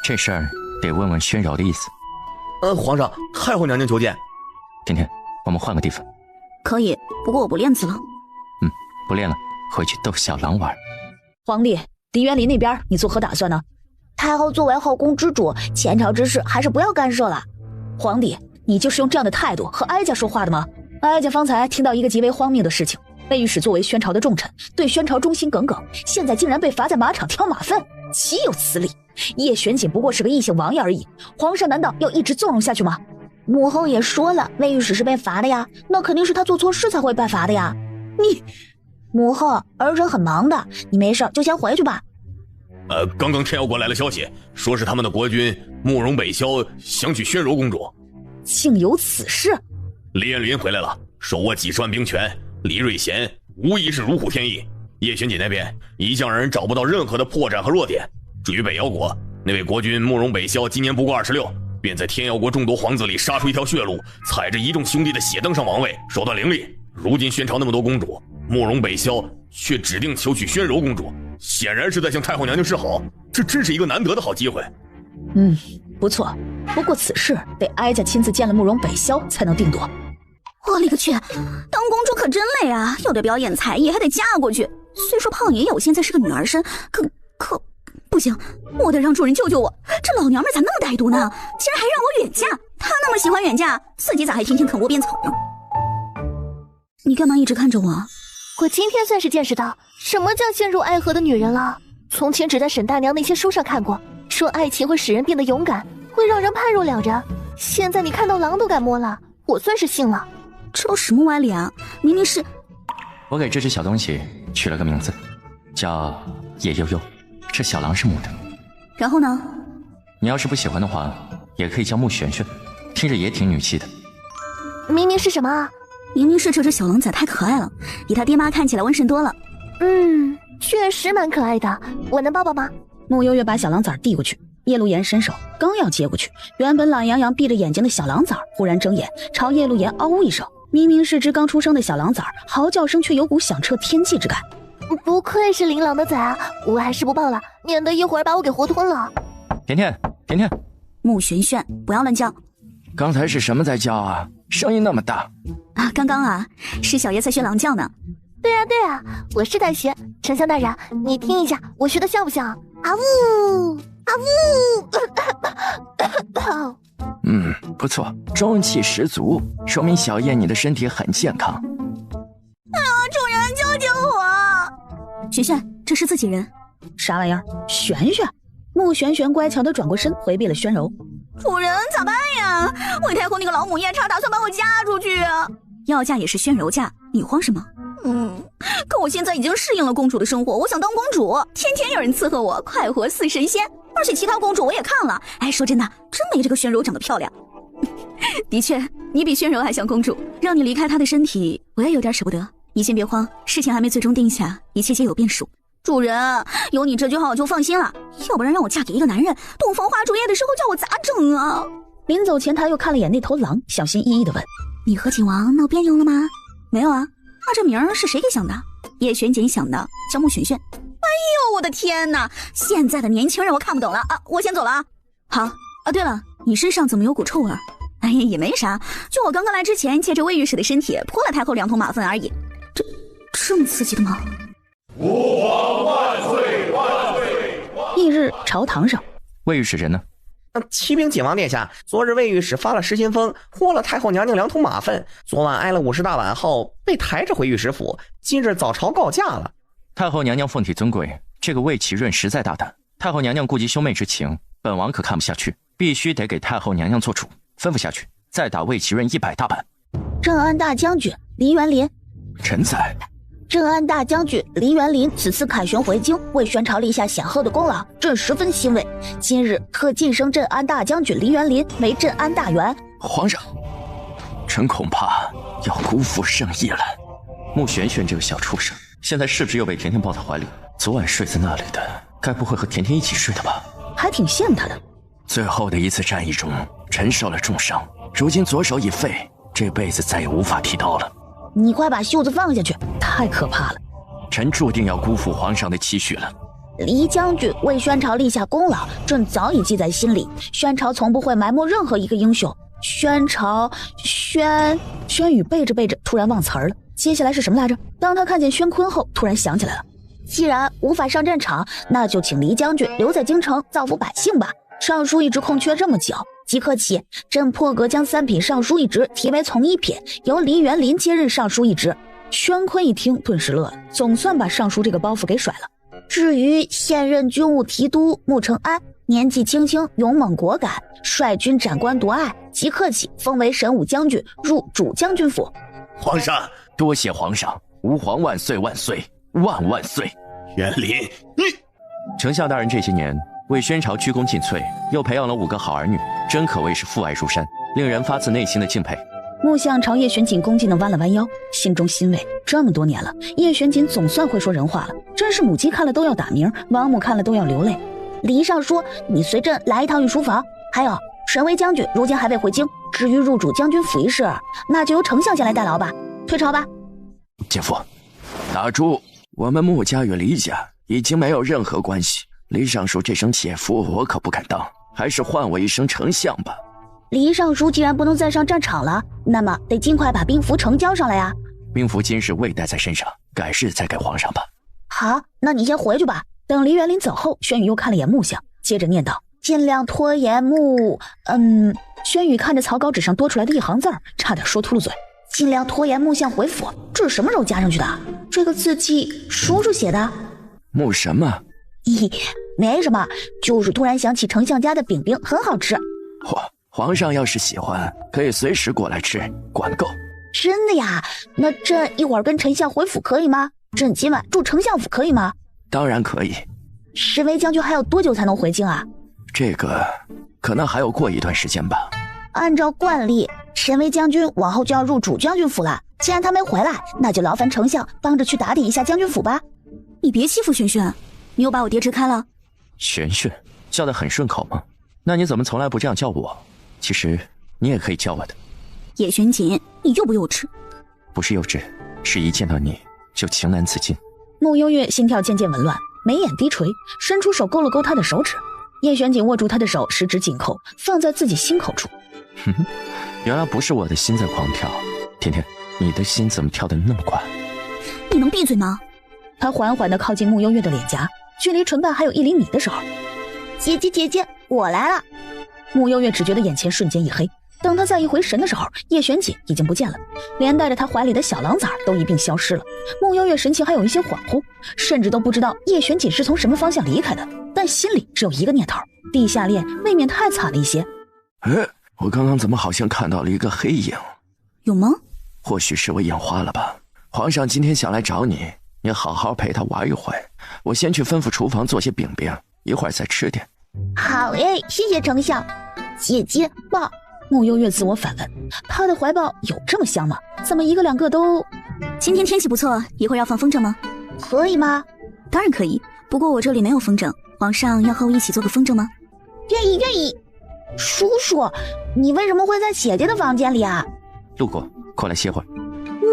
这事儿得问问宣柔的意思。皇上，太后娘娘求见。甜甜，我们换个地方。可以，不过我不练字了。不练了，回去逗小狼玩。皇帝，梨园林那边你作何打算呢？太后作为后宫之主，前朝之事还是不要干涉了。皇帝，你就是用这样的态度和哀家说话的吗？哀家方才听到一个极为荒谬的事情，魏御史作为宣朝的重臣，对宣朝忠心耿耿，现在竟然被罚在马场挑马粪，岂有此理！叶玄锦不过是个异姓王爷而已，皇上难道要一直纵容下去吗？母后也说了，魏御史是被罚的呀，那肯定是他做错事才会被罚的呀。母后，儿臣很忙的，你没事就先回去吧。刚刚天瑶国来了消息，说是他们的国君慕容北萧想娶宣柔公主。竟有此事！李彦霖回来了，手握几十万兵权，李瑞贤无疑是如虎添翼。叶玄锦那边一向让人找不到任何的破绽和弱点。至于北瑶国，那位国君慕容北萧今年不过26，便在天瑶国众多皇子里杀出一条血路，踩着一众兄弟的血登上王位，手段凌厉。如今宣朝那么多公主，慕容北萧却指定求娶宣柔公主，显然是在向太后娘娘示好，这真是一个难得的好机会。不错，不过此事得哀家亲自见了慕容北萧才能定夺。我勒个去，当公主可真累啊，又得表演才艺，还得嫁过去。虽说胖爷爷我现在是个女儿身，可不行，我得让主人救救我。这老娘们咋那么歹毒呢？竟然还让我远嫁！她那么喜欢远嫁，自己咋还天天啃窝边草呢？你干嘛一直看着我？我今天算是见识到什么叫陷入爱河的女人了。从前只在沈大娘那些书上看过，说爱情会使人变得勇敢，会让人判若两人。现在你看到狼都敢摸了，我算是信了。这都什么歪理啊！明明是……我给这只小东西取了个名字，叫叶悠悠。这小狼是母的。然后呢？你要是不喜欢的话，也可以叫穆璇璇，听着也挺女气的。明明是什么啊？明明是这只小狼崽太可爱了，比他爹妈看起来温顺多了。确实蛮可爱的，我能抱抱吗？穆悠悠把小狼崽递过去，叶露言伸手刚要接过去，原本懒洋洋闭着眼睛的小狼崽忽然睁眼，朝叶露言嗷呜一声。明明是只刚出生的小狼崽，嚎叫声却有股响彻天际之感。不愧是琳琅的崽啊，我还是不抱了，免得一会儿把我给活吞了。甜甜，甜甜，穆璇璇，不要乱叫。刚才是什么在叫啊？声音那么大啊！刚刚啊，是小爷在学狼叫呢。对啊，我是在学。丞相大人，你听一下，我学的像不像？啊呜啊呜！不错，中气十足，说明小叶你的身体很健康。主人救救我！璇璇，这是自己人。啥玩意儿？璇璇？穆璇璇乖巧地转过身，回避了宣柔。主人咋办呀？魏太后那个老母夜叉打算把我嫁出去啊！要嫁也是宣柔嫁，你慌什么？可我现在已经适应了公主的生活，我想当公主，天天有人伺候我，快活似神仙。而且其他公主我也看了，哎，说真的，真没这个宣柔长得漂亮。的确，你比宣柔还像公主，让你离开她的身体，我也有点舍不得。你先别慌，事情还没最终定下，一切皆有变数。主人，有你这句话我就放心了，要不然让我嫁给一个男人，洞房花烛夜的时候叫我咋整啊？临走前他又看了眼那头狼，小心翼翼地问：你和景王闹别扭了吗？没有啊，那这名儿是谁给想的？叶玄锦想的，叫穆璇璇。哎呦，我的天哪！现在的年轻人我看不懂了啊！我先走了啊。好啊，对了，你身上怎么有股臭味？哎呀，也没啥，就我刚刚来之前借着魏御史的身体泼了太后2桶马粪而已。这么刺激的吗？吾皇万岁万岁！翌日朝堂上，魏御史人呢？启禀景王殿下，昨日魏御史发了失心疯，泼了太后娘娘2桶马粪，昨晚挨了50大碗后被抬着回御史府，今日早朝告假了。太后娘娘凤体尊贵，这个魏启润实在大胆。太后娘娘顾及兄妹之情，本王可看不下去，必须得给太后娘娘做主，吩咐下去，再打魏启润100大板。镇安大将军黎元林，臣在。镇安大将军黎元林此次凯旋回京，为宣朝立下显赫的功劳，朕十分欣慰。今日特晋升镇安大将军黎元林为镇安大员。皇上，臣恐怕要辜负圣意了。穆璇璇这个小畜生，现在是不是又被甜甜抱在怀里？昨晚睡在那里的，该不会和甜甜一起睡的吧？还挺羡慕他的。最后的一次战役中，臣受了重伤，如今左手已废，这辈子再也无法提刀了。你快把袖子放下去，太可怕了！臣注定要辜负皇上的期许了。黎将军为宣朝立下功劳，朕早已记在心里。宣朝从不会埋没任何一个英雄。宣宇背着背着突然忘词儿了，接下来是什么来着？当他看见宣坤后，突然想起来了。既然无法上战场，那就请黎将军留在京城造福百姓吧。尚书一职空缺这么久，即刻起，朕破格将3品尚书一职提为从1品，由黎元林接任尚书一职。宣坤一听顿时乐了，总算把尚书这个包袱给甩了。至于现任军务提督穆承安，年纪轻轻，勇猛果敢，率军斩官夺爱，即刻起封为神武将军，入主将军府。皇上，多谢皇上，吾皇万岁万岁万万岁！元林，你丞相大人这些年为宣朝鞠躬尽瘁，又培养了5个好儿女，真可谓是父爱如山，令人发自内心的敬佩。木相朝叶玄锦恭敬地弯了弯腰，心中欣慰。这么多年了，叶玄锦总算会说人话了，真是母鸡看了都要打鸣，王母看了都要流泪。黎尚书，你随朕来一趟御书房。还有，神威将军如今还未回京，至于入主将军府一事，那就由丞相先来代劳吧。退朝吧。姐夫，打住！我们穆家与黎家已经没有任何关系。黎尚书这声姐夫我可不敢当，还是唤我一声丞相吧。黎尚书既然不能再上战场了，那么得尽快把兵符呈交上来呀。兵符今日未带在身上，改日再给皇上吧。好，那你先回去吧。等黎元林走后，轩宇又看了眼木相，接着念道：尽量拖延轩宇看着草稿纸上多出来的一行字儿，差点说秃噜嘴。尽量拖延木相回府，这是什么时候加上去的？这个字迹叔叔写的？木什么？咦，没什么，就是突然想起丞相家的饼饼很好吃。皇上要是喜欢，可以随时过来吃，管够。真的呀？那朕一会儿跟丞相回府可以吗？朕今晚住丞相府可以吗？当然可以。石威将军还有多久才能回京啊？这个可能还要过一段时间吧。按照惯例，神威将军往后就要入主将军府了。既然他没回来，那就劳烦丞相帮着去打点一下将军府吧。你别欺负轩轩，你又把我爹支开了。轩轩叫得很顺口吗？那你怎么从来不这样叫我？其实你也可以叫我的。叶玄锦，你幼不幼稚？不是幼稚，是一见到你就情难自禁。穆幽月心跳渐渐紊乱，眉眼低垂，伸出手勾了勾他的手指。叶玄锦握住他的手，十指紧扣，放在自己心口处。哼哼，原来不是我的心在狂跳，甜甜，你的心怎么跳得那么快？你能闭嘴吗？他缓缓地靠近穆幽月的脸颊，距离唇瓣还有1厘米的时候，姐姐，我来了。穆幽月只觉得眼前瞬间一黑，等他再一回神的时候，叶玄锦已经不见了，连带着他怀里的小狼崽都一并消失了。穆幽月神情还有一些恍惚，甚至都不知道叶玄锦是从什么方向离开的，但心里只有一个念头：地下恋未免太惨了一些。我刚刚怎么好像看到了一个黑影？有吗？或许是我眼花了吧。皇上今天想来找你，你好好陪他玩一会，我先去吩咐厨房做些饼饼，一会儿再吃点。好耶，谢谢丞相。姐姐抱。穆幽月自我反问，他的怀抱有这么香吗？怎么一个两个都……今天天气不错，一会儿要放风筝吗？可以吗？当然可以，不过我这里没有风筝，皇上要和我一起做个风筝吗？愿意。叔叔，你为什么会在姐姐的房间里啊？路过，过来歇会儿。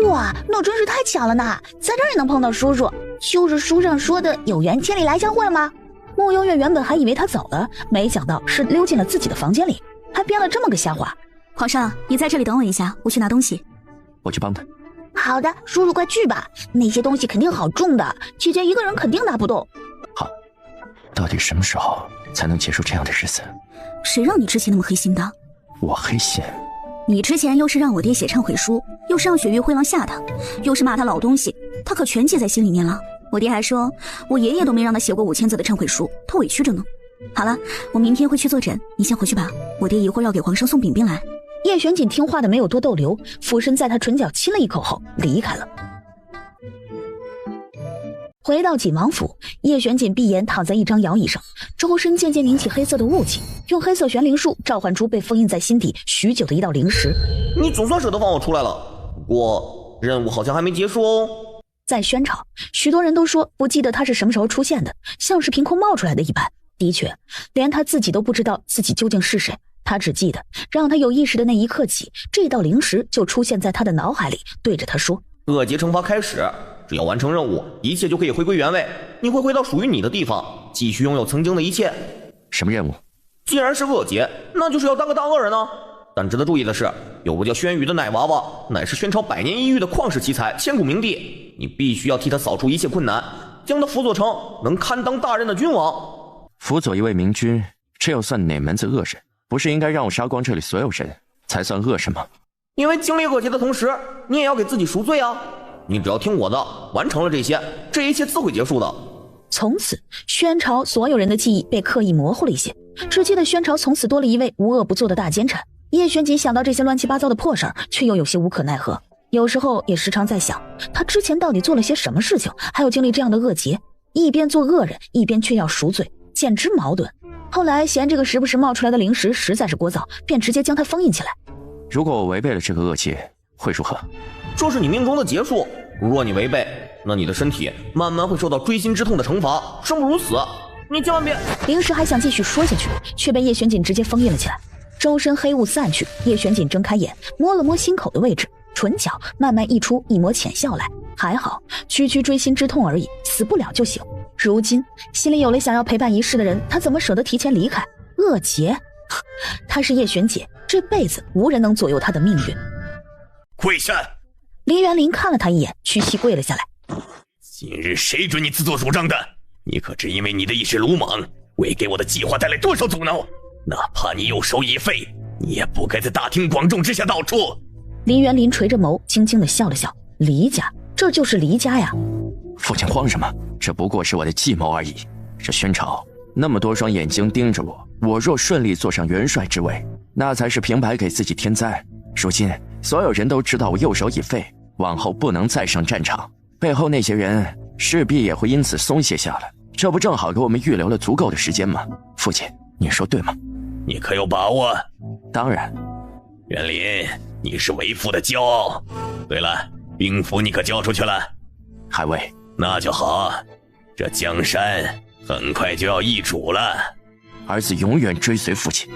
哇，那真是太巧了呢，在这儿也能碰到叔叔，就是书上说的有缘千里来相会吗？穆幽月原本还以为他走了，没想到是溜进了自己的房间里，还编了这么个瞎话。皇上，你在这里等我一下，我去拿东西。我去帮他。好的，叔叔快去吧，那些东西肯定好重的，姐姐一个人肯定拿不动。好，到底什么时候才能结束这样的日子？谁让你之前那么黑心的？我黑心？你之前又是让我爹写忏悔书，又是让雪域灰狼吓他，又是骂他老东西，他可全记在心里面了。我爹还说我爷爷都没让他写过5000字的忏悔书，他委屈着呢。好了，我明天会去坐诊，你先回去吧，我爹一会儿要给皇上送饼饼来。叶玄锦听话的没有多逗留，俯身在他唇角亲了一口后离开了。回到锦王府，叶玄锦闭眼躺在一张摇椅上，周身渐渐凝起黑色的雾气，用黑色玄灵术召唤出被封印在心底许久的一道灵石。你总算舍得放我出来了，不过任务好像还没结束哦。在宣朝，许多人都说不记得他是什么时候出现的，像是凭空冒出来的一般。的确，连他自己都不知道自己究竟是谁，他只记得让他有意识的那一刻起，这道灵石就出现在他的脑海里，对着他说：恶劫惩罚开始，只要完成任务，一切就可以回归原位，你会回到属于你的地方，继续拥有曾经的一切。什么任务？既然是恶劫，那就是要当个大恶人啊！但值得注意的是，有个叫轩辕的奶娃娃，乃是宣朝百年一遇的旷世奇才，千古名帝，你必须要替他扫除一切困难，将他辅佐成能堪当大任的君王。辅佐一位明君，这又算哪门子恶人？不是应该让我杀光这里所有人才算恶人吗？因为经历恶劫的同时，你也要给自己赎罪啊！你只要听我的，完成了这些，这一切自会结束的。从此，宣朝所有人的记忆被刻意模糊了一些，只记得宣朝从此多了一位无恶不作的大奸臣。叶玄锦想到这些乱七八糟的破事儿，却又有些无可奈何。有时候也时常在想，他之前到底做了些什么事情，还要经历这样的恶劫，一边做恶人，一边却要赎罪，简直矛盾。后来嫌这个时不时冒出来的灵石实在是聒噪，便直接将它封印起来。如果我违背了这个恶戒，会如何？这是你命中的劫数，若你违背，那你的身体慢慢会受到锥心之痛的惩罚，生不如死。你千万别……灵石还想继续说下去，却被叶玄锦直接封印了起来。周身黑雾散去，叶玄锦睁开眼，摸了摸心口的位置，唇角慢慢溢出一抹浅笑来。还好，区区锥心之痛而已，死不了就行。如今心里有了想要陪伴一世的人，他怎么舍得提前离开？恶劫，他是叶玄姐，这辈子无人能左右他的命运。跪下！林元林看了他一眼，屈膝跪了下来。今日谁准你自作主张的？你可知因为你的一时鲁莽，为给我的计划带来多少阻挠？哪怕你右手已废，你也不该在大庭广众之下道出。林元林垂着眸，轻轻地笑了笑。黎家，这就是黎家呀。父亲慌什么？这不过是我的计谋而已。这宣朝那么多双眼睛盯着我，我若顺利坐上元帅之位，那才是平白给自己添灾。如今所有人都知道我右手已废，往后不能再上战场，背后那些人势必也会因此松懈下来，这不正好给我们预留了足够的时间吗？父亲，你说对吗？你可有把握？当然。元林，你是为父的骄傲。对了，兵符你可交出去了？还未。那就好，这江山很快就要易主了。儿子永远追随父亲。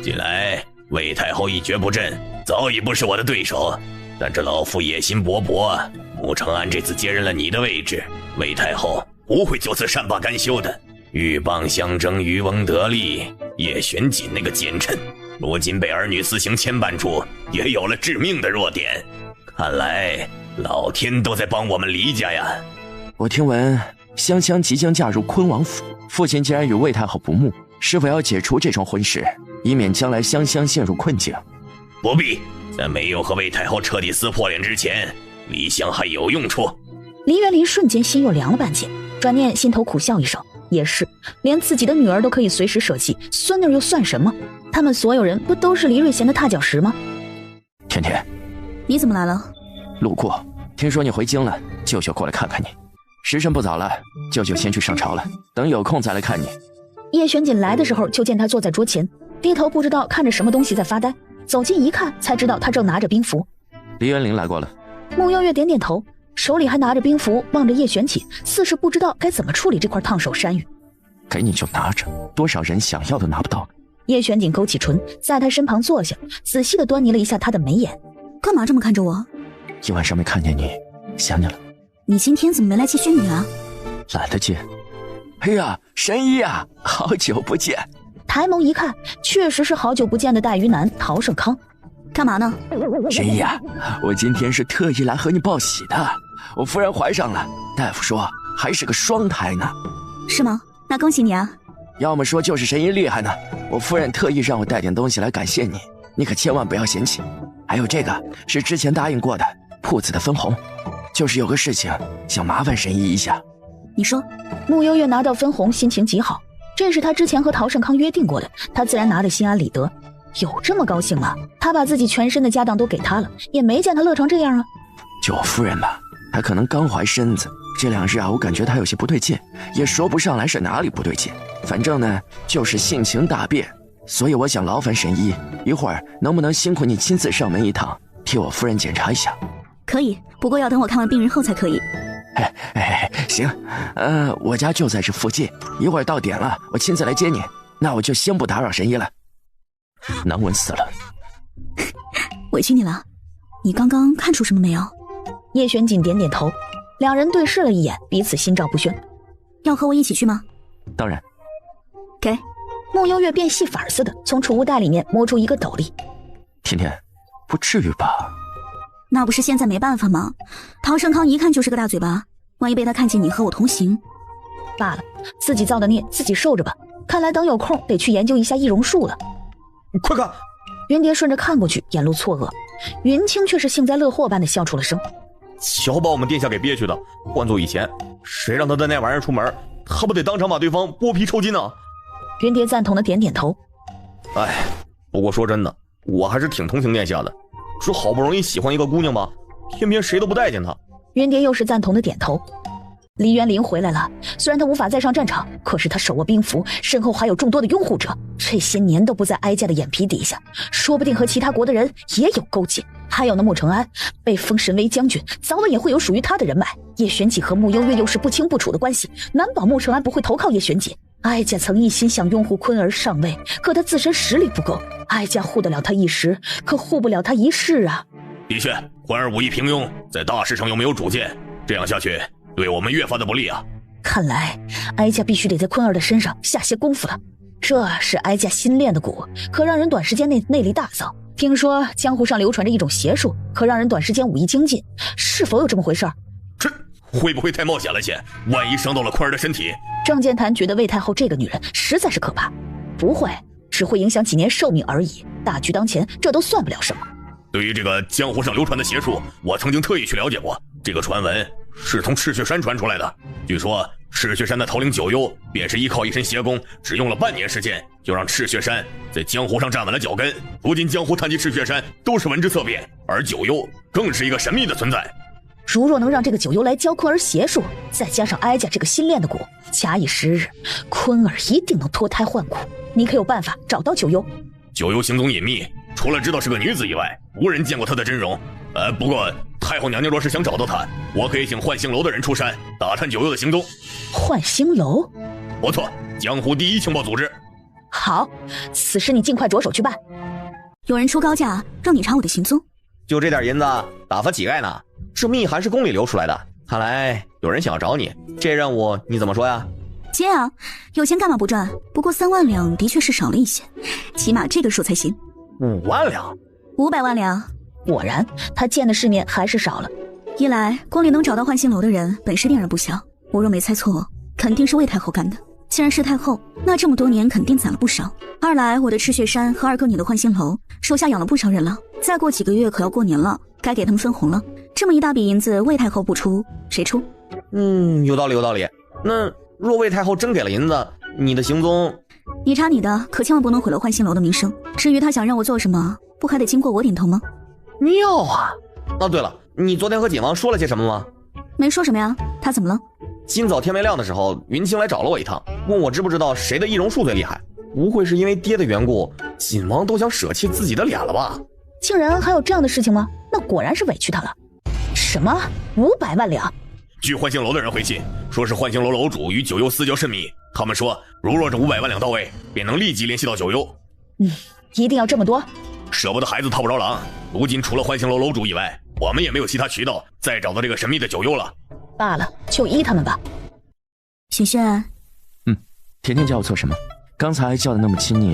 近来魏太后一蹶不振，早已不是我的对手，但这老父野心勃勃，穆承安这次接任了你的位置，魏太后不会就此善罢甘休的。鹬蚌相争，渔翁得利，叶玄锦那个奸臣，如今被儿女私刑牵绊住，也有了致命的弱点。看来老天都在帮我们黎家呀。我听闻香香即将嫁入昆王府，父亲既然与魏太后不睦，是否要解除这桩婚事，以免将来香香陷入困境？不必，在没有和魏太后彻底撕破脸之前，黎香还有用处。林元林瞬间心又凉了半截，转念心头苦笑一声，也是，连自己的女儿都可以随时舍弃，孙女又算什么？他们所有人不都是黎瑞贤的踏脚石吗？甜甜，你怎么来了？路过，听说你回京了，舅舅过来看看你。时辰不早了，舅舅先去上朝了，等有空再来看你。叶玄锦来的时候就见他坐在桌前，低头不知道看着什么东西在发呆，走近一看才知道他正拿着兵符。黎元林来过了。穆幽月点点头，手里还拿着兵符，望着叶玄锦，似是不知道该怎么处理这块烫手山芋。给你就拿着，多少人想要都拿不到。叶玄锦勾起唇，在他身旁坐下，仔细地端倪了一下他的眉眼。干嘛这么看着我？一晚上没看见你，想你了。你今天怎么没来接轩宇啊？懒得接。哎呀，神医啊，好久不见。抬眸一看，确实是好久不见的带鱼男陶胜康。干嘛呢？神医啊，我今天是特意来和你报喜的，我夫人怀上了，大夫说还是个双胎呢。是吗？那恭喜你啊。要么说就是神医厉害呢，我夫人特意让我带点东西来感谢你，你可千万不要嫌弃。还有这个是之前答应过的铺子的分红，就是有个事情想麻烦神医一下。你说。穆幽月拿到分红心情极好，这是他之前和陶胜康约定过的，他自然拿得心安理得。有这么高兴吗？他把自己全身的家当都给他了，也没见他乐成这样啊。就我夫人吧，她可能刚怀身子，这2日啊，我感觉她有些不对劲，也说不上来是哪里不对劲，反正呢就是性情大变，所以我想劳烦神医，一会儿能不能辛苦你亲自上门一趟，替我夫人检查一下？可以，不过要等我看完病人后才可以。行，我家就在这附近，一会儿到点了，我亲自来接你。那我就先不打扰神医了。难闻死了。委屈你了。你刚刚看出什么没有？叶玄锦点点头。两人对视了一眼，彼此心照不宣。要和我一起去吗？当然。给。穆幽月变戏法似的从储物袋里面摸出一个斗笠。甜甜，不至于吧？那不是现在没办法吗？陶盛康一看就是个大嘴巴，万一被他看见你和我同行，罢了，自己造的孽自己受着吧。看来等有空得去研究一下易容术了。快看！云蝶顺着看过去，眼露错愕，云清却是幸灾乐祸般的笑出了声。瞧把我们殿下给憋屈的，换做以前，谁让他带那玩意儿出门，他不得当场把对方剥皮抽筋呢？云蝶赞同的点点头。哎，不过说真的，我还是挺同情殿下的。这好不容易喜欢一个姑娘吧，偏偏谁都不待见她。云蝶又是赞同的点头。黎元林回来了，虽然他无法再上战场，可是他手握兵符，身后还有众多的拥护者，这些年都不在哀家的眼皮底下，说不定和其他国的人也有勾结。还有那穆承安被封神威将军，早晚也会有属于他的人脉。叶玄锦和穆幽月又是不清不楚的关系，难保穆承安不会投靠叶玄锦。哀家曾一心想拥护坤儿上位，可他自身实力不够，哀家护得了他一时，可护不了他一世啊。的确，坤儿武艺平庸，在大事上又没有主见，这样下去对我们越发的不利啊！看来哀家必须得在坤儿的身上下些功夫了。这是哀家新练的蛊，可让人短时间内内力大增。听说江湖上流传着一种邪术，可让人短时间武艺精进，是否有这么回事？这会不会太冒险了些？万一伤到了坤儿的身体？郑健谈觉得魏太后这个女人实在是可怕。不会，只会影响几年寿命而已。大局当前，这都算不了什么。对于这个江湖上流传的邪术，我曾经特意去了解过。这个传闻是从赤血山传出来的。据说赤血山的头领九幽便是依靠一身邪功，只用了半年时间，就让赤血山在江湖上站稳了脚跟。如今江湖谈及赤血山，都是闻之色变，而九幽更是一个神秘的存在。如若能让这个九幽来教坤儿邪术，再加上哀家这个新练的蛊，假以时日，坤儿一定能脱胎换骨。你可有办法找到九幽？九幽行踪隐秘，除了知道是个女子以外，无人见过她的真容。不过太后娘娘若是想找到她，我可以请幻星楼的人出山打探九幽的行踪。幻星楼？不错，江湖第一情报组织。好，此事你尽快着手去办。有人出高价让你查我的行踪？就这点银子打发乞丐呢？这密函是宫里流出来的，看来有人想要找你。这任务你怎么说呀？接啊，有钱干嘛不赚？不过3万两的确是少了一些，起码这个数才行。5万两？500万两。果然，他见的世面还是少了。一来，宫里能找到幻星楼的人本事定然不小，我若没猜错，肯定是魏太后干的。既然是太后，那这么多年肯定攒了不少。二来，我的赤血山和2个你的幻星楼手下养了不少人了，再过几个月可要过年了，该给他们分红了。这么一大笔银子，魏太后不出，谁出？有道理，有道理。那若魏太后真给了银子，你的行踪？你查你的，可千万不能毁了幻星楼的名声。至于他想让我做什么，不还得经过我点头吗？妙啊！哦，对了，你昨天和锦王说了些什么吗？没说什么呀，他怎么了？今早天没亮的时候，云清来找了我一趟，问我知不知道谁的易容术最厉害。不会是因为爹的缘故，锦王都想舍弃自己的脸了吧？竟然还有这样的事情吗？那果然是委屈他了。什么500万两？据幻星楼的人回信，说是幻星楼楼主与九幽私交甚密。他们说，如若这500万两到位，便能立即联系到九幽。一定要这么多？舍不得孩子套不着狼。如今除了幻星楼楼主以外，我们也没有其他渠道再找到这个神秘的九幽了。罢了，就依他们吧。萱萱，甜甜叫我做什么？刚才叫的那么亲昵，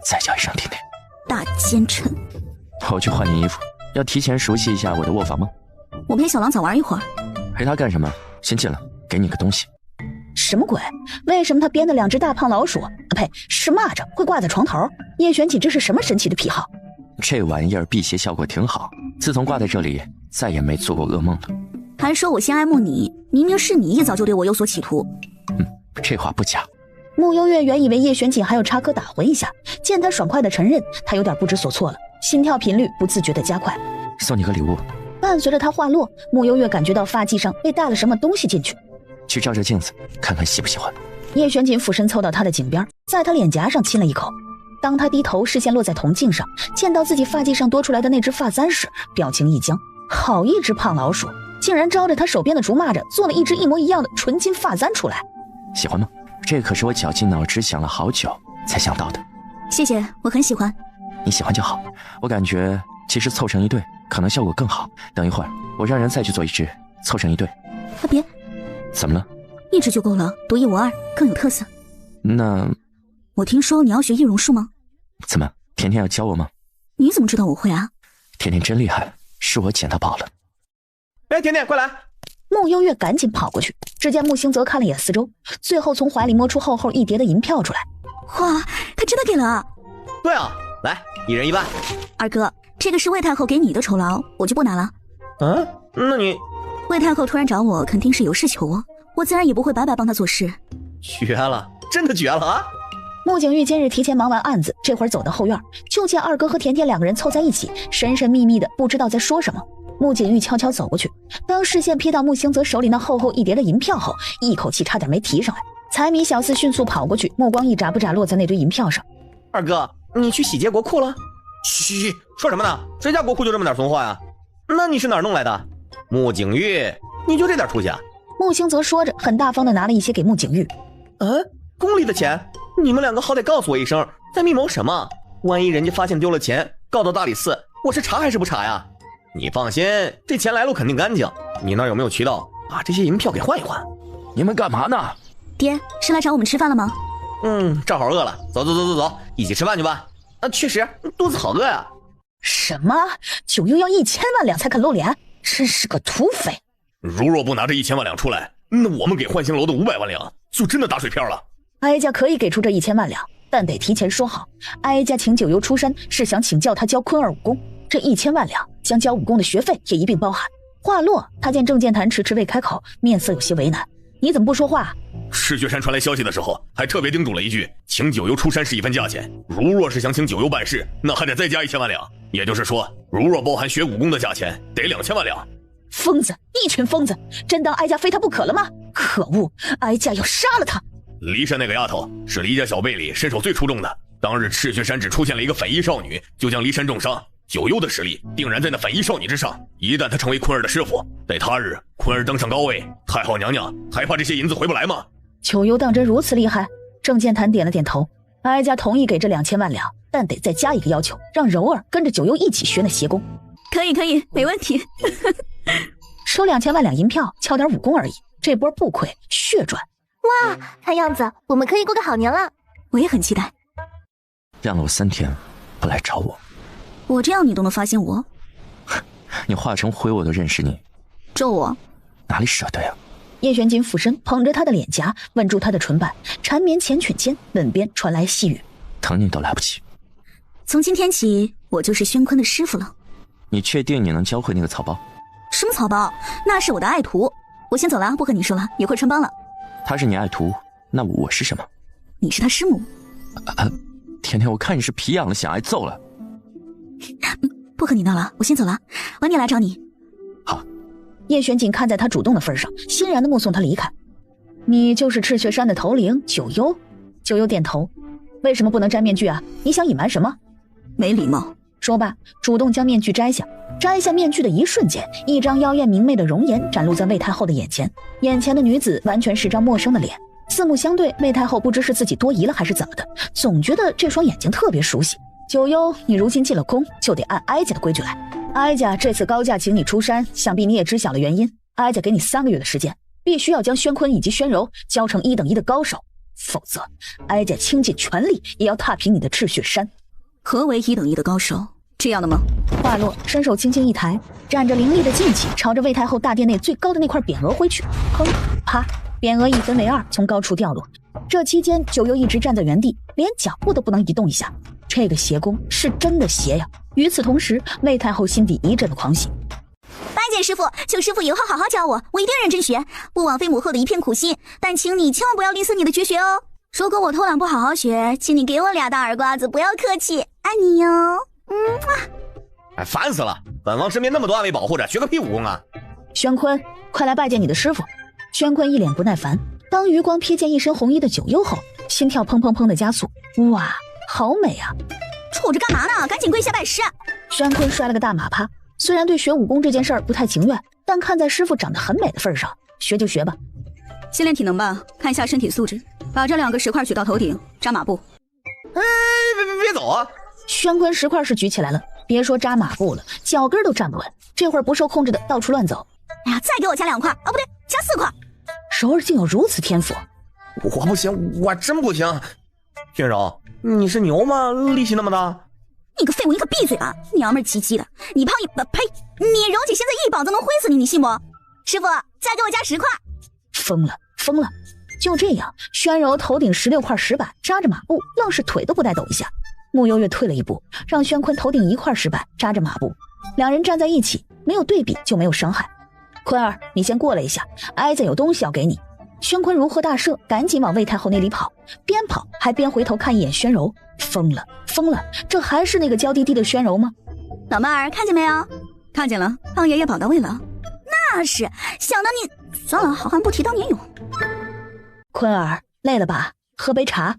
再叫一声甜甜。大奸臣。我去换件衣服，要提前熟悉一下我的卧房吗？我陪小狼崽玩一会儿。陪他干什么？先进来，给你个东西。什么鬼？为什么他编的2只大胖老鼠，呸，是蚂蚱会挂在床头？叶玄锦这是什么神奇的癖好？这玩意儿辟邪效果挺好，自从挂在这里，再也没做过噩梦了。还说我先爱慕你，明明是你一早就对我有所企图。这话不假。穆幽月原以为叶玄锦还要插科打诨一下，见他爽快的承认，他有点不知所措了，心跳频率不自觉的加快。送你个礼物。伴随着他话落，穆幽月感觉到发髻上被带了什么东西进去。去照照镜子，看看喜不喜欢。叶玄锦俯身凑到他的颈边，在他脸颊上亲了一口。当他低头，视线落在铜镜上，见到自己发髻上多出来的那只发簪时，表情一僵。好一只胖老鼠，竟然招着他手边的竹蚂蚱做了一只一模一样的纯金发簪出来。喜欢吗？这可是我绞尽脑汁想了好久才想到的。谢谢，我很喜欢。你喜欢就好。我感觉其实凑成一对可能效果更好。等一会儿我让人再去做一只，凑成一对。别，怎么了？一支就够了，独一无二，更有特色。那我听说你要学易容术吗？怎么，甜甜要教我吗？你怎么知道我会啊？甜甜真厉害，是我捡到宝了。哎，甜甜，快来！穆幽月赶紧跑过去，只见穆星泽看了眼四周，最后从怀里摸出厚厚一叠的银票出来。哇，他真的给了！对啊，来，一人一半。二哥，这个是魏太后给你的酬劳，我就不拿了。嗯，那你……魏太后突然找我，肯定是有事求我，我自然也不会白白帮她做事。绝了，真的绝了啊！穆景玉今日提前忙完案子，这会儿走到后院，就见二哥和甜甜两个人凑在一起，神神秘秘的，不知道在说什么。穆景玉悄悄走过去，当视线瞥到穆星泽手里那厚厚一叠的银票后，一口气差点没提上来。财迷小厮迅速跑过去，目光一眨不眨落在那堆银票上。二哥，你去洗劫国库了？嘘，说什么呢？谁家国库就这么点存货呀？那你是哪儿弄来的？穆景玉，你就这点出息啊？穆星泽说着，很大方的拿了一些给穆景玉。宫里的钱，你们两个好歹告诉我一声，在密谋什么？万一人家发现丢了钱，告到大理寺，我是查还是不查呀？你放心，这钱来路肯定干净。你那儿有没有渠道把这些银票给换一换？你们干嘛呢？爹，是来找我们吃饭了吗？正好饿了，走，一起吃饭去吧。确实，肚子好饿呀。什么？九幽要1000万两才肯露脸，真是个土匪！如若不拿这1000万两出来，那我们给幻星楼的500万两就真的打水漂了。哀家可以给出这1000万两，但得提前说好，哀家请九幽出山是想请教他教坤儿武功，这1000万两将教武功的学费也一并包含。话落，他见郑健谈迟迟未开口，面色有些为难。你怎么不说话？赤血山传来消息的时候，还特别叮嘱了一句，请九幽出山是一份价钱，如若是想请九幽办事，那还得再加1000万两。也就是说，如若包含学武功的价钱，得2000万两。疯子，一群疯子，真当哀家非他不可了吗？可恶，哀家要杀了他！骊山那个丫头是骊家小辈里身手最出众的，当日赤血山只出现了一个粉衣少女，就将骊山重伤。九幽的实力定然在那粉衣少女之上，一旦她成为坤儿的师傅，待他日坤儿登上高位，太后娘娘还怕这些银子回不来吗？九幽当真如此厉害？郑健谈点了点头，哀家同意给这2000万两，但得再加一个要求，让柔儿跟着九幽一起学那邪功。可以，没问题。收2000万两银票，敲点武功而已，这波不亏，血赚。哇，看样子我们可以过个好年了。我也很期待。晾了我3天，不来找我。我这样你都能发现我？你化成灰我都认识你。咒我？哪里舍得呀？叶玄锦俯身捧着他的脸颊，吻住他的唇瓣，缠绵缱绻间，吻边传来细语：疼你都来不及。从今天起，我就是宣坤的师傅了。你确定你能教会那个草包？什么草包？那是我的爱徒。我先走了，不和你说了，一会儿穿帮了。他是你爱徒，那我是什么？你是他师母。甜甜，我看你是皮痒了，想挨揍了。不和你闹了，我先走了，晚点来找你。好。叶玄锦看在他主动的份上，欣然的目送他离开。你就是赤血山的头领九幽？九幽点头。为什么不能摘面具啊？你想隐瞒什么？没礼貌。说罢，主动将面具摘下。摘下面具的一瞬间，一张妖艳明媚的容颜展露在魏太后的眼前。眼前的女子完全是张陌生的脸，四目相对，魏太后不知是自己多疑了还是怎么的，总觉得这双眼睛特别熟悉。九幽，你如今进了宫，就得按哀家的规矩来。哀家这次高价请你出山，想必你也知晓了原因。哀家给你3个月的时间，必须要将宣坤以及宣柔教成1等1的高手，否则哀家倾尽全力也要踏平你的赤血山。何为1等1的高手？这样的吗？话落，伸手轻轻一抬，沾着凌厉的劲气，朝着魏太后大殿内最高的那块匾额挥去。砰啪，匾额一分为2，从高处掉落。这期间，九幽一直站在原地，连脚步都不能移动一下。这个邪功是真的邪呀！与此同时，魏太后心底一阵的狂喜。拜见师傅，求师傅以后好好教我，我一定认真学，不枉费母后的一片苦心。但请你千万不要吝啬你的绝学哦。如果我偷懒不好好学，请你给我2大耳刮子，不要客气，爱你哟。烦死了！本王身边那么多暗卫保护着，学个屁武功啊！宣坤，快来拜见你的师傅。宣坤一脸不耐烦，当余光瞥见一身红衣的九幽后，心跳砰砰砰的加速。哇，好美啊！杵着干嘛呢？赶紧跪下拜师！宣坤摔了个大马趴，虽然对学武功这件事儿不太情愿，但看在师傅长得很美的份上，学就学吧。先练体能吧，看一下身体素质。把这2个石块举到头顶，扎马步。别走啊！宣坤石块是举起来了，别说扎马步了，脚跟都站不稳，这会儿不受控制的到处乱走。哎呀，再给我加2块，不对，加4块。柔儿竟有如此天赋，我不行，我真不行。宣柔，你是牛吗？力气那么大？你个废物，你可闭嘴吧！娘们儿唧唧的，你胖呸！你柔姐现在一膀子能挥死你，你信不？师傅，再给我加10块。疯了！就这样，宣柔头顶16块石板，扎着马步，愣是腿都不带抖一下。穆幽月退了一步，让宣坤头顶1块石板，扎着马步。两人站在一起，没有对比就没有伤害。坤儿，你先过来一下，哀家有东西要给你。宣坤如获大赦，赶紧往魏太后那里跑，边跑还边回头看一眼宣柔。疯了，这还是那个娇滴滴的宣柔吗？老妹儿看见没有？看见了，胖爷爷保到位了。那是想到你，算了，好汉不提当年勇。坤儿累了吧？喝杯茶。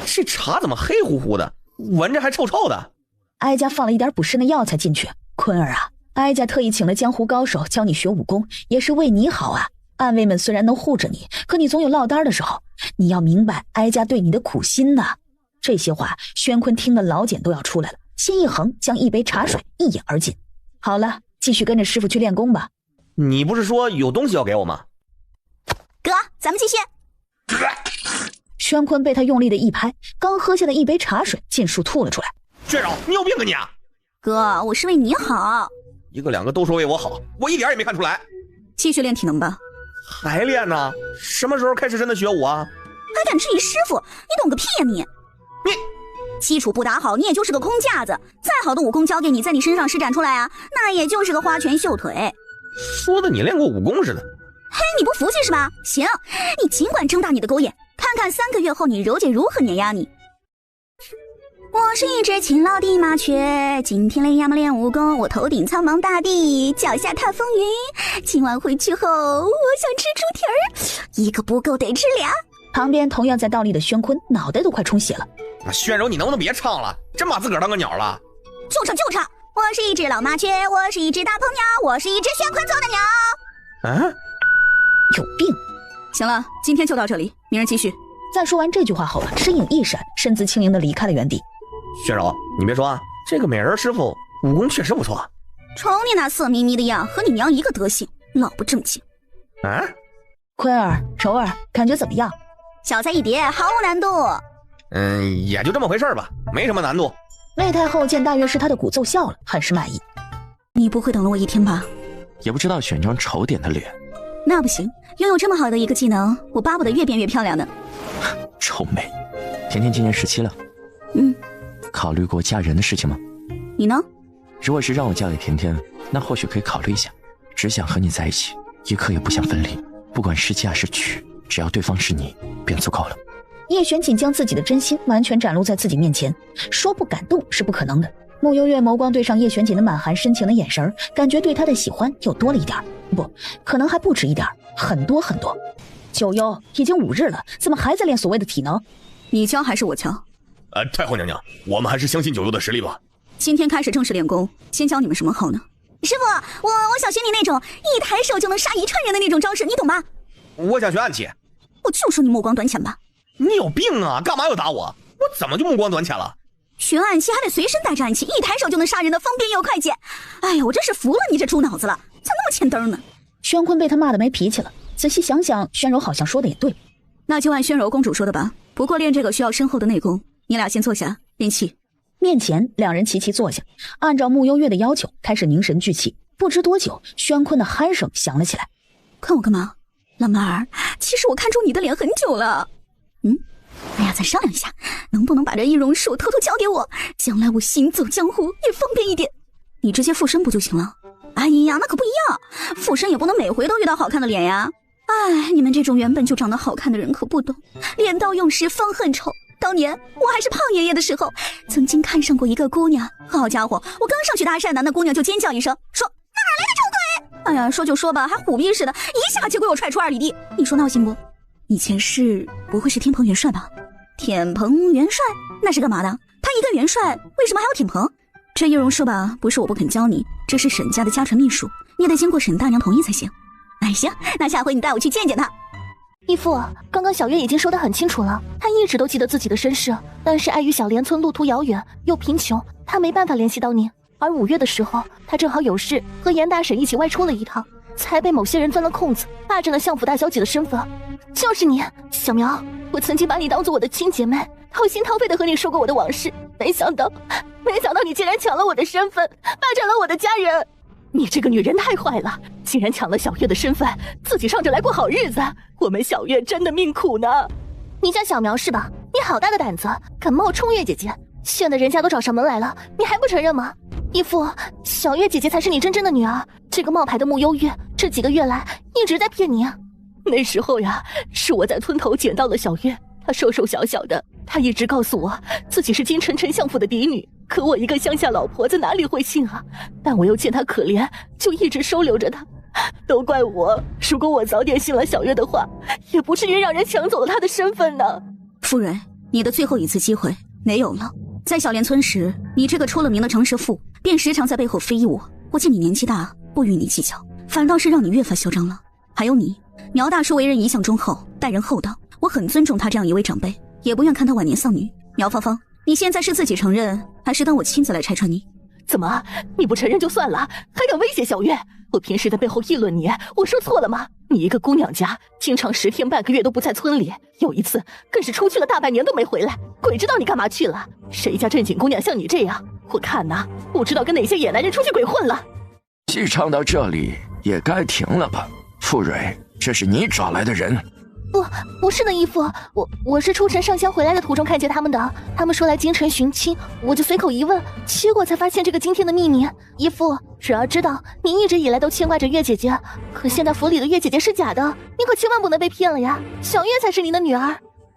这茶怎么黑乎乎的，闻着还臭臭的？哀家放了一点补肾的药才进去。坤儿啊，哀家特意请了江湖高手教你学武功，也是为你好啊。暗卫们虽然能护着你，可你总有落单的时候，你要明白哀家对你的苦心呐。这些话宣坤听得老茧都要出来了，心一横，将一杯茶水一饮而尽。好了，继续跟着师傅去练功吧。你不是说有东西要给我吗？哥，咱们继续。宣坤被他用力的一拍，刚喝下的一杯茶水尽数吐了出来。宣柔，你有病啊你啊！哥，我是为你好。一个两个都说为我好，我一点也没看出来。继续练体能吧。还练呢？什么时候开始真的学武啊？还敢质疑师傅？你懂个屁呀你！基础不打好，你也就是个空架子。再好的武功教给你，在你身上施展出来啊，那也就是个花拳绣腿。说的你练过武功似的。嘿，你不服气是吧？行，你尽管睁大你的狗眼，看看3个月后你柔姐如何碾压你。我是一只勤劳的麻雀，今天练呀么练武功，我头顶苍茫大地，脚下踏风云。今晚回去后，我想吃猪蹄儿，一个不够得吃俩。旁边同样在倒立的宣坤脑袋都快充血了。宣柔，你能不能别唱了？真把自个儿当个鸟了？就唱！我是一只老麻雀，我是一只大鹏鸟，我是一只宣坤做的鸟。有病！行了，今天就到这里，明儿继续。在说完这句话后，身影一闪，身姿轻盈地离开了原地。宣柔，你别说啊，这个美人师傅武功确实不错。瞅你那色眯眯的样，和你娘一个德行，老不正经。坤儿、柔儿，感觉怎么样？小菜一碟，毫无难度。也就这么回事吧，没什么难度。魏太后见大约是她的鼓奏效了，很是满意。你不会等了我1天吧？也不知道选张丑点的脸。那不行，拥有这么好的一个技能，我巴不得越变越漂亮呢。臭美。甜甜今年17了。考虑过嫁人的事情吗？你呢？如果是让我嫁给甜甜，那或许可以考虑一下。只想和你在一起，一刻也不想分离。不管是嫁是娶，只要对方是你，便足够了。叶玄锦将自己的真心完全展露在自己面前，说不感动是不可能的。穆幽月眸光对上叶玄锦的满含深情的眼神，感觉对他的喜欢又多了一点，不可能还不止一点，很多很多。九幽已经5日了，怎么还在练所谓的体能？你教还是我教？太后娘娘，我们还是相信九幽的实力吧。今天开始正式练功，先教你们什么好呢？师傅，我想学你那种一抬手就能杀1串人的那种招式，你懂吗？我想学暗器。我就说你目光短浅吧。你有病啊！干嘛要打我？我怎么就目光短浅了？学暗器还得随身带着暗器，一抬手就能杀人的，方便又快捷。哎呀，我真是服了你这猪脑子了，咋那么欠灯呢？宣坤被他骂得没脾气了。仔细想想，宣柔好像说的也对。那就按宣柔公主说的吧。不过练这个需要深厚的内功，你俩先坐下练气。面前两人齐齐坐下，按照穆幽月的要求开始凝神聚气。不知多久，宣坤的鼾声响了起来。看我干嘛？老妹儿，其实我看中你的脸很久了。哎呀，咱商量一下，能不能把这易容术偷偷交给我？将来我行走江湖也方便一点。你直接附身不就行了？哎呀，那可不一样，附身也不能每回都遇到好看的脸呀。哎，你们这种原本就长得好看的人可不懂，镰刀用时方恨丑。当年我还是胖爷爷的时候，曾经看上过一个姑娘，好家伙，我刚上去搭讪呢，那姑娘就尖叫一声，说哪来的丑鬼！哎呀，说就说吧，还虎逼似的，一下就给我踹出2里地。你说闹心不？以前是不会是天蓬元帅吧？天蓬元帅那是干嘛的？他一个元帅，为什么还要天蓬？这易容术吧，不是我不肯教你，这是沈家的家传秘术，你得经过沈大娘同意才行。哎，行，那下回你带我去见见他。义父，刚刚小月已经说得很清楚了，她一直都记得自己的身世，但是碍于小莲村路途遥远又贫穷，她没办法联系到你。而5月的时候，她正好有事和严大婶一起外出了一趟，才被某些人钻了空子，霸占了相府大小姐的身份。就是你，小苗，我曾经把你当做我的亲姐妹，掏心掏肺的和你说过我的往事，没想到你竟然抢了我的身份，霸占了我的家人。你这个女人太坏了，竟然抢了小月的身份，自己上这来过好日子，我们小月真的命苦呢。你叫小苗是吧？你好大的胆子，敢冒充月姐姐，现在人家都找上门来了，你还不承认吗？义父，小月姐姐才是你真正的女儿，这个冒牌的慕幽月这几个月来一直在骗你啊。那时候呀，是我在村头捡到了小月，她瘦瘦小小的，她一直告诉我自己是金城丞相府的嫡女，可我一个乡下老婆子哪里会信啊？但我又见她可怜，就一直收留着她。都怪我，如果我早点信了小月的话，也不至于让人抢走了她的身份呢。夫人，你的最后一次机会没有了。在小莲村时，你这个出了名的长舌妇，便时常在背后非议我。我见你年纪大，不与你计较，反倒是让你越发嚣张了。还有你，苗大叔为人一向忠厚，待人厚道，我很尊重他这样一位长辈，也不愿看他晚年丧女。苗芳芳，你现在是自己承认，还是等我亲自来拆穿你？怎么，你不承认就算了，还敢威胁小月？我平时在背后议论你，我说错了吗？你一个姑娘家，经常10天半个月都不在村里，有一次更是出去了大半年都没回来，鬼知道你干嘛去了。谁家正经姑娘像你这样，我看呐，不知道跟哪些野男人出去鬼混了。戏唱到这里也该停了吧？傅蕊，这是你找来的人？不是的，义父，我是出城上香回来的途中看见他们的，他们说来京城寻亲，我就随口一问，结果才发现这个惊天的秘密。义父，只要知道你一直以来都牵挂着月姐姐，可现在府里的月姐姐是假的，你可千万不能被骗了呀！小月才是你的女儿。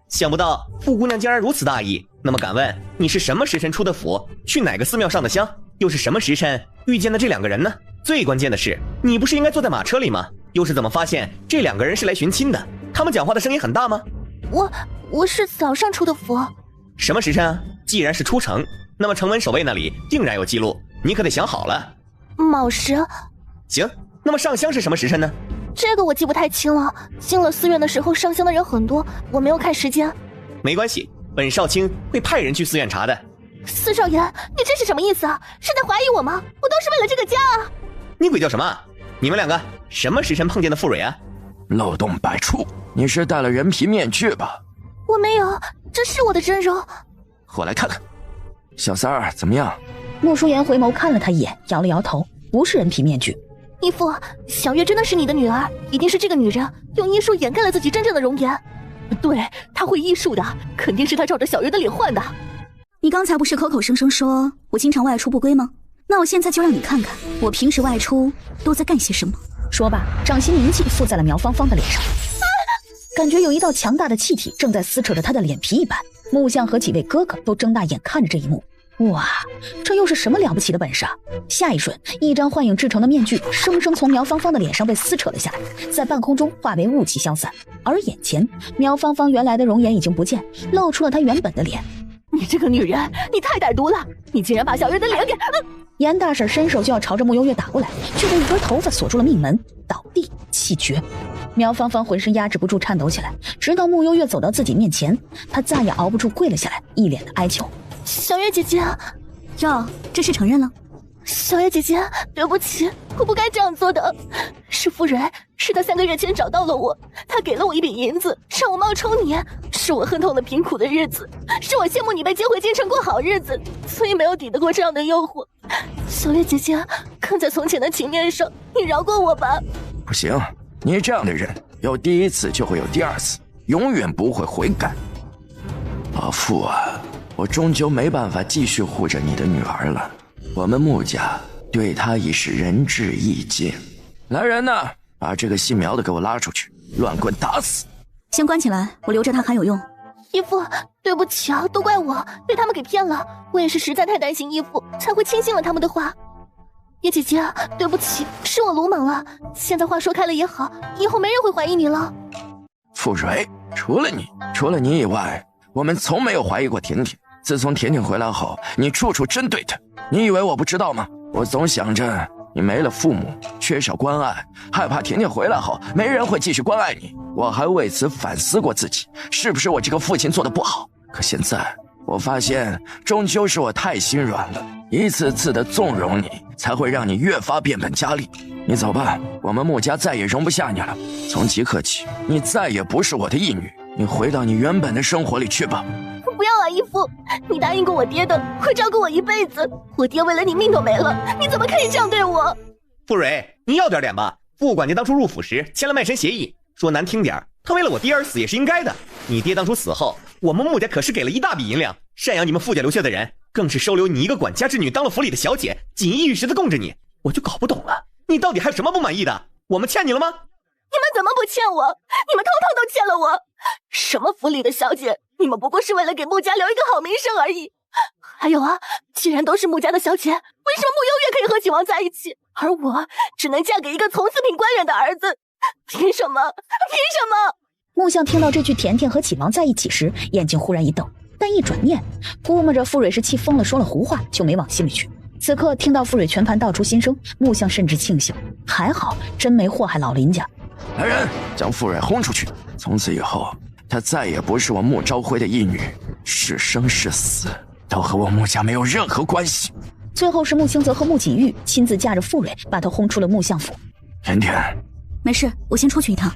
想不到傅姑娘竟然如此大意，那么敢问你是什么时辰出的府，去哪个寺庙上的香，又是什么时辰遇见的这2个人呢？最关键的是，你不是应该坐在马车里吗？又是怎么发现这2个人是来寻亲的？他们讲话的声音很大吗？我是早上出的府。什么时辰啊？既然是出城，那么城门守卫那里定然有记录，你可得想好了。卯时。行，那么上香是什么时辰呢？这个我记不太清了，进了寺院的时候上香的人很多，我没有看时间。没关系，本少卿会派人去寺院查的。四少爷，你这是什么意思啊？是在怀疑我吗？我都是为了这个家啊！你鬼叫什么？你们2个什么时辰碰见的傅蕊啊？漏洞百出，你是戴了人皮面具吧？我没有，这是我的真容。我来看看。小三儿怎么样？穆舒言回眸看了他一眼，摇了摇头，不是人皮面具。义父，小月真的是你的女儿，一定是这个女人用医术掩盖了自己真正的容颜。对，她会医术的，肯定是她照着小月的脸换的。你刚才不是口口声声说我经常外出不归吗？那我现在就让你看看我平时外出都在干些什么。说罢，掌心凝气附在了苗芳芳的脸上，感觉有一道强大的气体正在撕扯着她的脸皮一般。木匠和几位哥哥都睁大眼看着这一幕。哇，这又是什么了不起的本事啊！下一瞬，一张幻影制成的面具生生从苗芳芳的脸上被撕扯了下来，在半空中化为雾气消散。而眼前，苗芳芳原来的容颜已经不见，露出了她原本的脸。你这个女人，你太歹毒了！你竟然把小月的脸给……严大婶伸手就要朝着慕幽月打过来，却被一根头发锁住了命门，倒地气绝。苗芳芳浑身压制不住颤抖起来，直到慕幽月走到自己面前，她再也熬不住跪了下来，一脸的哀求：“小月姐姐，哟，这是承认了？小月姐姐，对不起，我不该这样做的。是夫人，是他3个月前找到了我，他给了我一笔银子，让我冒充你。是我恨透了贫苦的日子，是我羡慕你被接回京城过好日子，所以没有抵得过这样的诱惑。小月姐姐，看在从前的情面上，你饶过我吧。”不行，你这样的人，有第1次就会有第2次，永远不会悔改。老傅啊，我终究没办法继续护着你的女儿了。我们穆家对她已是仁至义尽。来人呐，把这个姓苗的给我拉出去，乱棍打死。先关起来，我留着她还有用。义父，对不起啊，都怪我被他们给骗了，我也是实在太担心义父，才会轻信了他们的话。叶姐姐，对不起，是我鲁莽了。现在话说开了也好，以后没人会怀疑你了。傅蕊，除了你以外，我们从没有怀疑过甜甜。自从甜甜回来后，你处处针对她，你以为我不知道吗？我总想着你没了父母，缺少关爱，害怕甜甜回来后没人会继续关爱你。我还为此反思过自己，是不是我这个父亲做得不好？可现在我发现，终究是我太心软了，一次次的纵容你，才会让你越发变本加厉。你走吧，我们穆家再也容不下你了。从即刻起，你再也不是我的义女，你回到你原本的生活里去吧。不要啊，义父！你答应过我爹的，会照顾我一辈子。我爹为了你命都没了，你怎么可以这样对我？傅蕊，你要点脸吧！不管你当初入府时签了卖身协议，说难听点，他为了我爹而死也是应该的。你爹当初死后，我们穆家可是给了一大笔银两，赡养你们傅家留下的人，更是收留你一个管家之女当了府里的小姐，锦衣玉食的供着你。我就搞不懂了，你到底还有什么不满意的？我们欠你了吗？你们怎么不欠我？你们通通都欠了我！什么府里的小姐，你们不过是为了给穆家留一个好名声而已。还有啊，既然都是穆家的小姐，为什么穆幽月可以和景王在一起，而我只能嫁给一个从四品官员的儿子？凭什么？凭什么？穆相听到这句甜甜和景王在一起时，眼睛忽然一瞪，但一转念，估摸着傅蕊是气疯了，说了胡话，就没往心里去。此刻听到傅蕊全盘道出心声，穆相甚至庆幸，还好真没祸害老林家。来人，将傅蕊轰出去！从此以后，她再也不是我穆昭辉的义女，是生是死都和我穆家没有任何关系。最后是穆兴泽和穆锦玉亲自驾着傅蕊把她轰出了穆相府。甜甜，没事，我先出去一趟。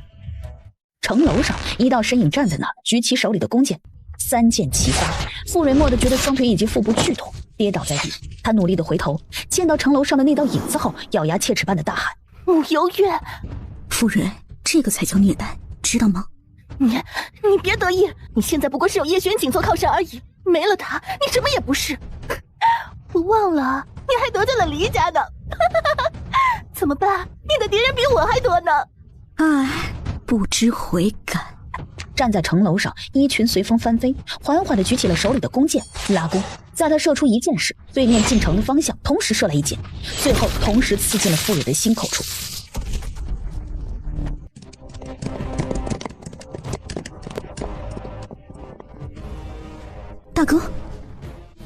城楼上，一道身影站在那儿，举起手里的弓箭，三箭齐发。傅蕊蓦地觉得双腿以及腹部剧痛，跌倒在地。他努力地回头，见到城楼上的那道影子后，咬牙切齿般的大喊：“穆幽月！”傅蕊，这个才叫虐待，知道吗？你别得意，你现在不过是有叶玄景做靠山而已，没了他，你什么也不是。我忘了，你还得罪了黎家的，怎么办？你的敌人比我还多呢。唉，不知悔改。站在城楼上，衣裙随风翻飞，缓缓地举起了手里的弓箭，拉弓。在他射出一箭时，对面进城的方向同时射来一箭，最后同时刺进了傅蕊的心口处。大哥，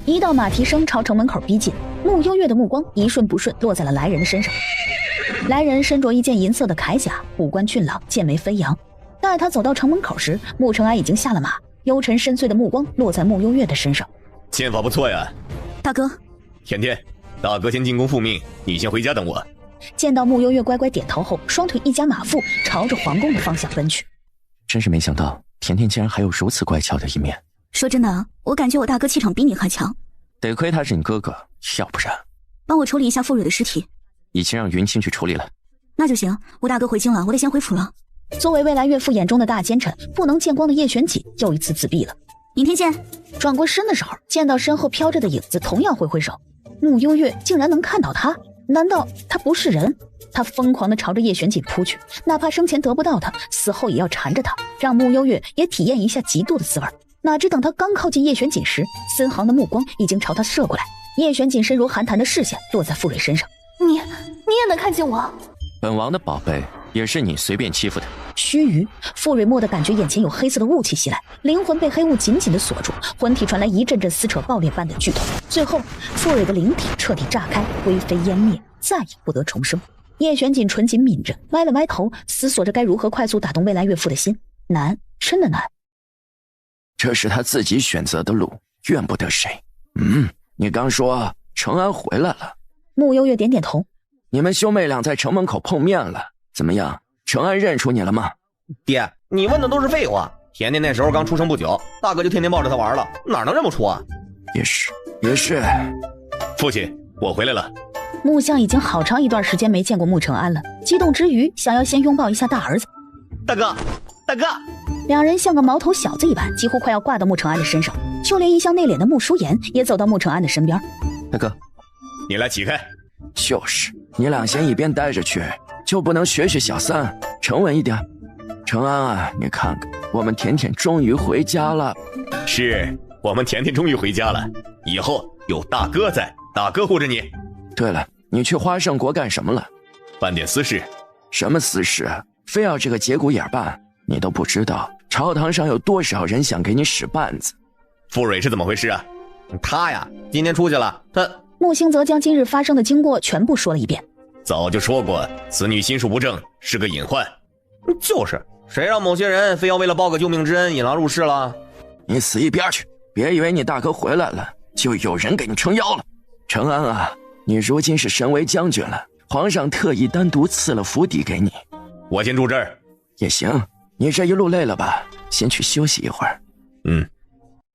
一道马蹄声朝城门口逼近，穆幽月的目光一瞬不瞬落在了来人的身上。来人身着一件银色的铠甲，五官俊朗，剑眉飞扬。待他走到城门口时，穆承安已经下了马，幽沉深邃的目光落在穆幽月的身上。剑法不错呀，大哥。甜甜，大哥先进宫复命，你先回家等我。见到穆幽月乖乖点头后，双腿一夹马腹，朝着皇宫的方向奔去。真是没想到，甜甜竟然还有如此乖巧的一面。说真的，我感觉我大哥气场比你还强。得亏他是你哥哥，要不然……帮我处理一下傅蕊的尸体。已经让云清去处理了。那就行，我大哥回京了，我得先回府了。作为未来岳父眼中的大奸臣，不能见光的叶玄景又一次自闭了。明天见。转过身的时候，见到身后飘着的影子，同样挥挥手。穆幽月竟然能看到他，难道他不是人？他疯狂地朝着叶玄景扑去，哪怕生前得不到他，死后也要缠着他，让穆幽月也体验一下嫉妒的滋味。哪知等他刚靠近叶玄景时，森航的目光已经朝他射过来。叶玄景身如寒潭的视线落在傅蕊身上。你也能看见我？本王的宝贝也是你随便欺负的。须臾，傅蕊蓦地感觉眼前有黑色的雾气袭来，灵魂被黑雾紧紧地锁住，魂体传来一阵阵撕扯爆裂般的剧痛。最后，傅蕊的灵体彻底炸开，灰飞烟灭，再也不得重生。叶玄景唇紧抿着，歪了歪头，思索着该如何快速打动未来岳父的心。难，真的难。这是他自己选择的路，怨不得谁。你刚说承安回来了。穆幽月点点头。你们兄妹俩在城门口碰面了，怎么样？承安认出你了吗？爹，你问的都是废话。甜甜那时候刚出生不久，大哥就天天抱着她玩了，哪能认不出啊？也是。父亲，我回来了。穆相已经好长一段时间没见过穆承安了，激动之余想要先拥抱一下大儿子。大哥，两人像个毛头小子一般，几乎快要挂到穆承安的身上。就连一向内敛的穆舒言也走到穆承安的身边。大哥，你来起开。就是你俩先一边待着去，就不能学学小三，沉稳一点。承安啊，你看看，我们甜甜终于回家了。是，我们甜甜终于回家了，以后有大哥在，大哥护着你。对了，你去花圣国干什么了？办点私事。什么私事啊？非要这个节骨眼办？你都不知道朝堂上有多少人想给你使绊子。傅蕊是怎么回事啊？他呀，今天出去了。穆兴泽将今日发生的经过全部说了一遍。早就说过，此女心术不正，是个隐患。就是，谁让某些人非要为了报个救命之恩引狼入室了？你死一边去！别以为你大哥回来了，就有人给你撑腰了。承安啊，你如今是身为将军了，皇上特意单独赐了府邸给你。我先住这儿。也行，你这一路累了吧？先去休息一会儿。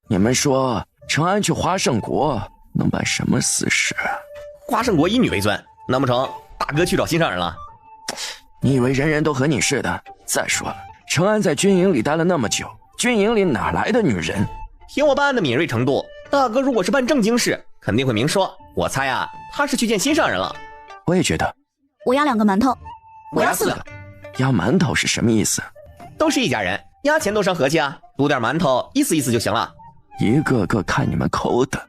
你们说承安去华圣国能办什么私事？华圣国以女为尊，难不成大哥去找心上人了？你以为人人都和你似的？再说了，承安在军营里待了那么久，军营里哪来的女人？凭我办案的敏锐程度，大哥如果是办正经事，肯定会明说。我猜啊，他是去见心上人了。我也觉得。我要2个馒头。我要4个。压馒头是什么意思？都是一家人，压钱都伤和气啊，卤点馒头意思意思就行了。一个个看你们抠的。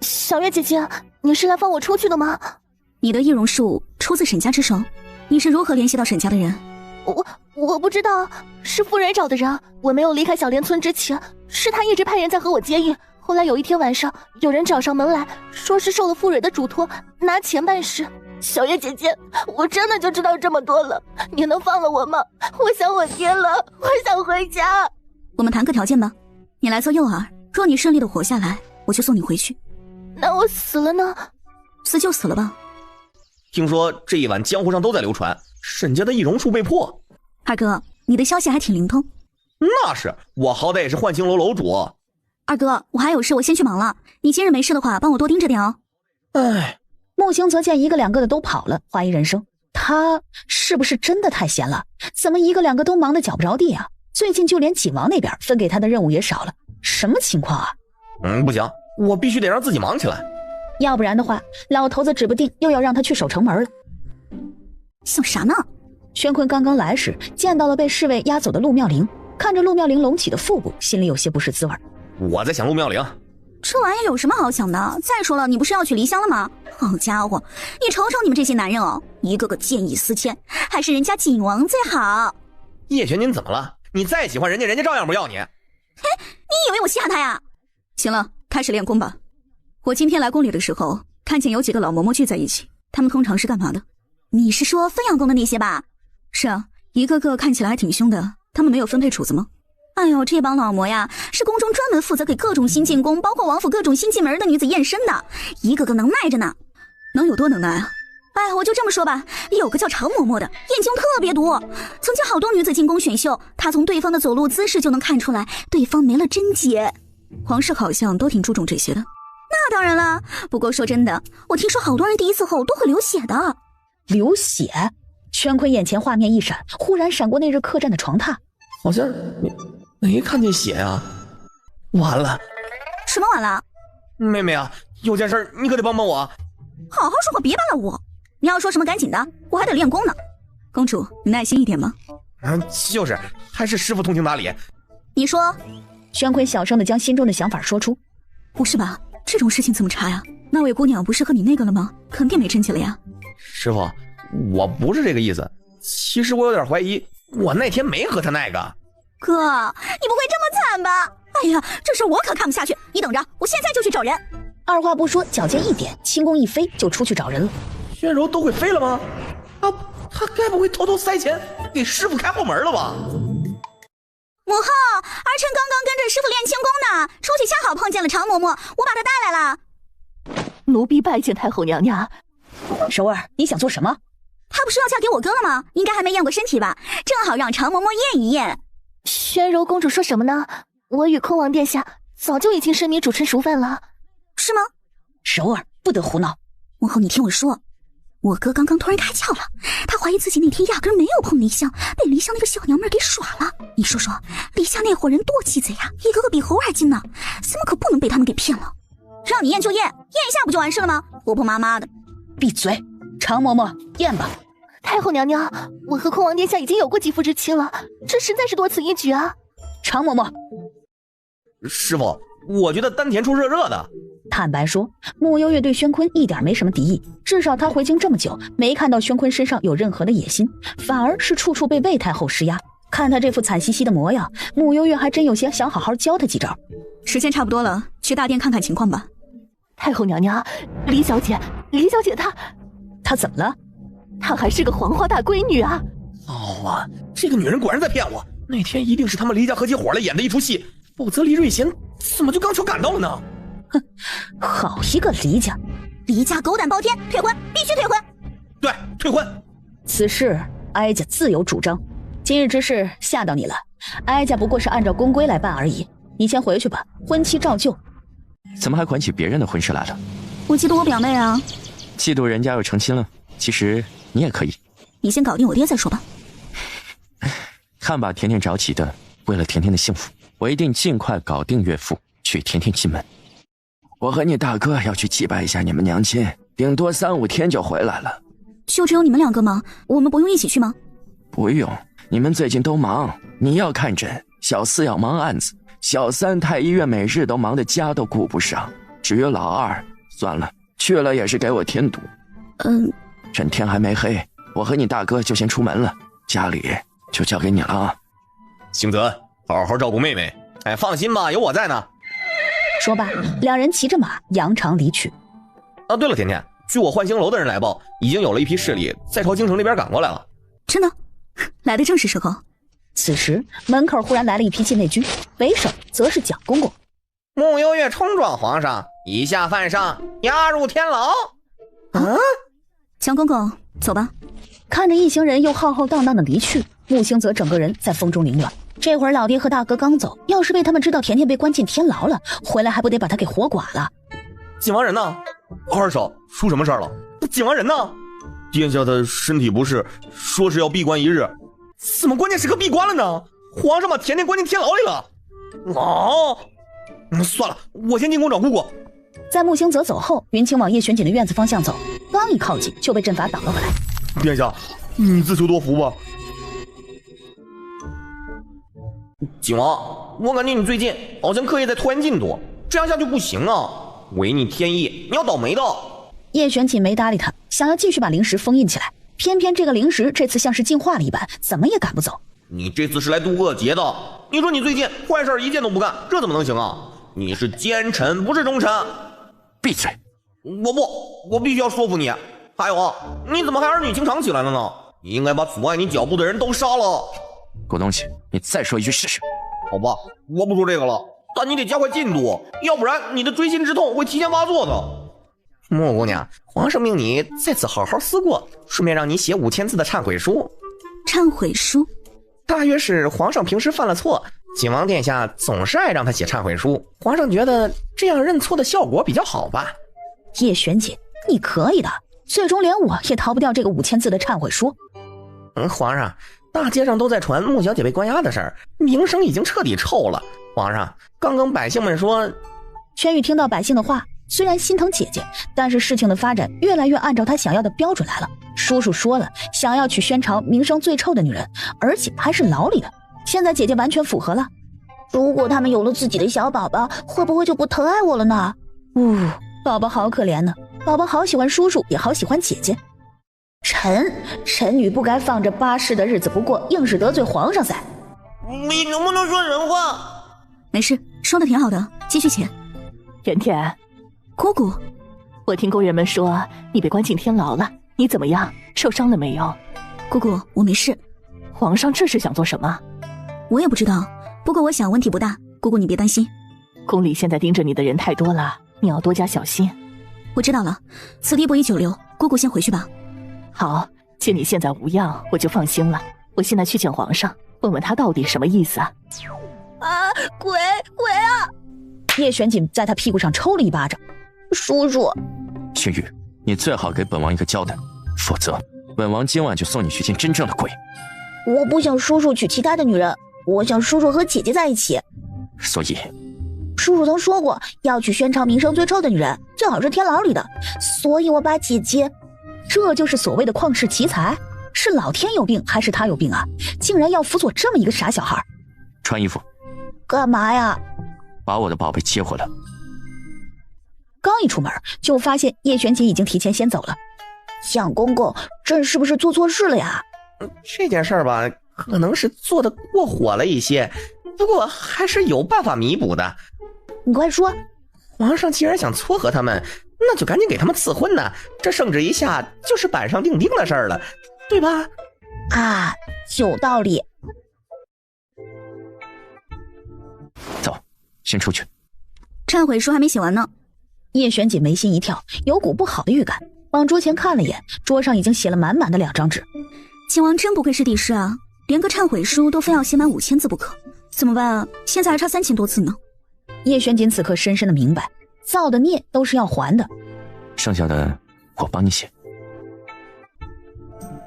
小月姐姐，你是来放我出去的吗？你的易容术出自沈家之手，你是如何联系到沈家的人？我不知道，是夫人找的人。我没有离开小莲村之前，是她一直派人在和我接应。后来有一天晚上，有人找上门来说是受了夫人的嘱托，拿钱办事。小月姐姐，我真的就知道这么多了，你能放了我吗？我想我爹了，我想回家。我们谈个条件吧，你来做诱饵，若你顺利的活下来，我就送你回去。那我死了呢？死就死了吧。听说这一晚江湖上都在流传沈家的易容术被破。二哥，你的消息还挺灵通。那是，我好歹也是幻星楼楼主。二哥，我还有事，我先去忙了。你今日没事的话，帮我多盯着点哦。哎，穆行则见1个2个的都跑了，怀疑人生。他是不是真的太闲了？怎么1个2个都忙得脚不着地啊？最近就连景王那边分给他的任务也少了，什么情况啊？不行，我必须得让自己忙起来。要不然的话，老头子指不定又要让他去守城门了。想啥呢？宣坤刚刚来时见到了被侍卫押走的陆妙龄，看着陆妙龄隆起的腹部，心里有些不是滋味。我在想陆妙龄，这玩意有什么好想的？再说了，你不是要去离乡了吗？好家伙，你瞅瞅你们这些男人哦，一个个见异思迁，还是人家景王最好。叶璇，您怎么了？你再喜欢人家，人家照样不要你。嘿，你以为我稀罕他呀？行了，开始练功吧。我今天来宫里的时候，看见有几个老嬷嬷聚在一起，他们通常是干嘛的？你是说分养宫的那些吧？是啊，一个个看起来还挺凶的。他们没有分配主子吗？哎呦，这帮老嬷呀，是宫中专门负责给各种新进宫，包括王府各种新进门的女子验身的，一个个能耐着呢。能有多能耐啊？哎，我就这么说吧，有个叫常嬷嬷的，眼睛特别毒。曾经好多女子进宫选秀，她从对方的走路姿势就能看出来对方没了贞洁。皇室好像都挺注重这些的。那当然了，不过说真的，我听说好多人第一次后都会流血的。流血？宣坤眼前画面一闪，忽然闪过那日客栈的床榻，好像没看见血啊。完了。什么完了？妹妹啊，有件事你可得帮帮我。好好说话，别扒拉我。你要说什么赶紧的，我还得练功呢。公主，你耐心一点吗？就是，还是师傅通情达理。你说。宣坤小声地将心中的想法说出。不是吧，这种事情怎么查呀？那位姑娘不是和你那个了吗？肯定没贞洁了呀。师傅，我不是这个意思。其实我有点怀疑，我那天没和他那个。哥，你不会这么惨吧？哎呀，这事我可看不下去。你等着，我现在就去找人。二话不说，脚尖一点，轻功一飞就出去找人了。宣柔都会飞了吗？他该不会偷偷塞钱给师傅开后门了吧？母后，儿臣刚刚跟着师傅练轻功呢，出去恰好碰见了常嬷嬷，我把她带来了。奴婢拜见太后娘娘。熟儿，你想做什么？她不是要嫁给我哥了吗？应该还没验过身体吧？正好让常嬷嬷验一验。宣柔公主说什么呢？我与坤王殿下早就已经生米煮成熟饭了。是吗？熟儿，不得胡闹。母后，你听我说，我哥刚刚突然开窍了，他怀疑自己那天压根没有碰黎香，被黎香那个小娘们给耍了。你说说，黎香那伙人多鸡贼呀，一个个比猴还精呢，咱们可不能被他们给骗了。让你验就验，验一下不就完事了吗？婆婆妈妈的。闭嘴，常嬷嬷，验吧。太后娘娘，我和坤王殿下已经有过肌肤之亲了，这实在是多此一举啊。常嬷嬷，师傅，我觉得丹田处热热的。坦白说，穆幽月对宣坤一点没什么敌意，至少他回京这么久，没看到宣坤身上有任何的野心，反而是处处被魏太后施压。看他这副惨兮兮的模样，穆幽月还真有些想好好教他几招。时间差不多了，去大殿看看情况吧。太后娘娘，黎小姐她怎么了？她还是个黄花大闺女啊！哦啊，这个女人果然在骗我。那天一定是他们黎家合起伙来演的一出戏，否则黎瑞贤怎么就刚巧赶到了呢？哼，好一个黎家！黎家狗胆包天，退婚，必须退婚！对，退婚。此事哀家自有主张，今日之事吓到你了，哀家不过是按照公规来办而已。你先回去吧，婚期照旧。怎么还管起别人的婚事来了？我嫉妒我表妹啊。嫉妒人家要成亲了，其实你也可以。你先搞定我爹再说吧。看把甜甜着急的，为了甜甜的幸福，我一定尽快搞定岳父，娶甜甜进门。我和你大哥要去祭拜一下你们娘亲，顶多3、5天就回来了。就只有你们2个吗？我们不用一起去吗？不用，你们最近都忙，你要看诊，小4要忙案子，小3太医院每日都忙得家都顾不上。至于老2，算了，去了也是给我添堵。趁天还没黑，我和你大哥就先出门了，家里就交给你了啊。星泽，好好照顾妹妹。哎，放心吧，有我在呢。说罢，2人骑着马扬长离去。啊，对了，甜甜，据我幻星楼的人来报，已经有了一批势力在朝京城那边赶过来了。真的？来的正是时候。此时门口忽然来了一批禁卫军，为首则是蒋公公。穆幽月冲撞皇上，以下犯上，押入天牢。蒋公公，走吧。看着一行人又浩浩荡荡的离去，穆星泽整个人在风中凌乱。这会儿老爹和大哥刚走，要是被他们知道甜甜被关进天牢了，回来还不得把他给活剐了。景王人呢？二少出什么事儿了？景王人呢？殿下的身体不适，说是要闭关1日。怎么关键时刻闭关了呢？皇上把甜甜关进天牢里了。算了，我先进宫找姑姑。在穆星泽走后，云清往叶玄锦的院子方向走，刚一靠近就被阵法挡了回来。殿下，你自求多福吧。景王，我感觉你最近好像刻意在拖延进度，这样下去不行啊！违逆天意，你要倒霉的。叶玄锦没搭理他，想要继续把灵石封印起来，偏偏这个灵石这次像是进化了一般，怎么也赶不走。你这次是来渡恶劫的，你说你最近坏事一件都不干，这怎么能行啊？你是奸臣，不是忠臣。闭嘴！我必须要说服你。还有，你怎么还儿女情长起来了呢？你应该把阻碍你脚步的人都杀了。狗东西，你再说一句试试。好吧，我不说这个了，但你得加快进度，要不然你的锥心之痛会提前发作的。穆姑娘，皇上命你在此好好思过，顺便让你写5000字的忏悔书。忏悔书？大约是皇上平时犯了错，景王殿下总是爱让他写忏悔书，皇上觉得这样认错的效果比较好吧。叶玄锦，你可以的，最终连我也逃不掉这个5000字的忏悔书。皇上，大街上都在传穆小姐被关押的事儿，名声已经彻底臭了。皇上，刚刚百姓们说……轩宇听到百姓的话，虽然心疼姐姐，但是事情的发展越来越按照他想要的标准来了。叔叔说了，想要娶宣朝名声最臭的女人，而且还是牢里的。现在姐姐完全符合了。如果他们有了自己的小宝宝，会不会就不疼爱我了呢？宝宝好可怜呢，宝宝好喜欢叔叔，也好喜欢姐姐。臣女不该放着巴适的日子不过，硬是得罪皇上噻。你能不能说人话？没事，说的挺好的，继续写。甜甜，姑姑，我听宫人们说你被关进天牢了，你怎么样？受伤了没有？姑姑，我没事。皇上这是想做什么？我也不知道，不过我想问题不大，姑姑你别担心。宫里现在盯着你的人太多了，你要多加小心。我知道了，此地不宜久留，姑姑先回去吧。好，见你现在无恙，我就放心了。我现在去见皇上，问问他到底什么意思啊？鬼啊！叶玄锦在他屁股上抽了一巴掌。叔叔，轩宇，你最好给本王一个交代，否则本王今晚就送你去见真正的鬼。我不想叔叔娶其他的女人，我想叔叔和姐姐在一起。所以叔叔曾说过要娶宣朝名声最臭的女人，正好是天牢里的，所以我把姐姐……这就是所谓的旷世奇才？是老天有病还是他有病啊？竟然要辅佐这么一个傻小孩。穿衣服。干嘛呀？把我的宝贝接回来。刚一出门就发现叶玄锦已经提前先走了。蒋公公，朕是不是做错事了呀？这件事吧，可能是做的过火了一些，不过还是有办法弥补的。你快说。皇上既然想撮合他们，那就赶紧给他们赐婚呢，这圣旨一下就是板上钉钉的事儿了，对吧？啊，有道理。走，先出去。忏悔书还没写完呢。叶玄锦眉心一跳，有股不好的预感。往桌前看了眼，桌上已经写了满满的2张纸。秦王真不愧是帝师啊，连个忏悔书都非要写满5000字不可。怎么办？现在还差3000多字呢。叶玄锦此刻深深的明白，造的孽都是要还的。剩下的我帮你写。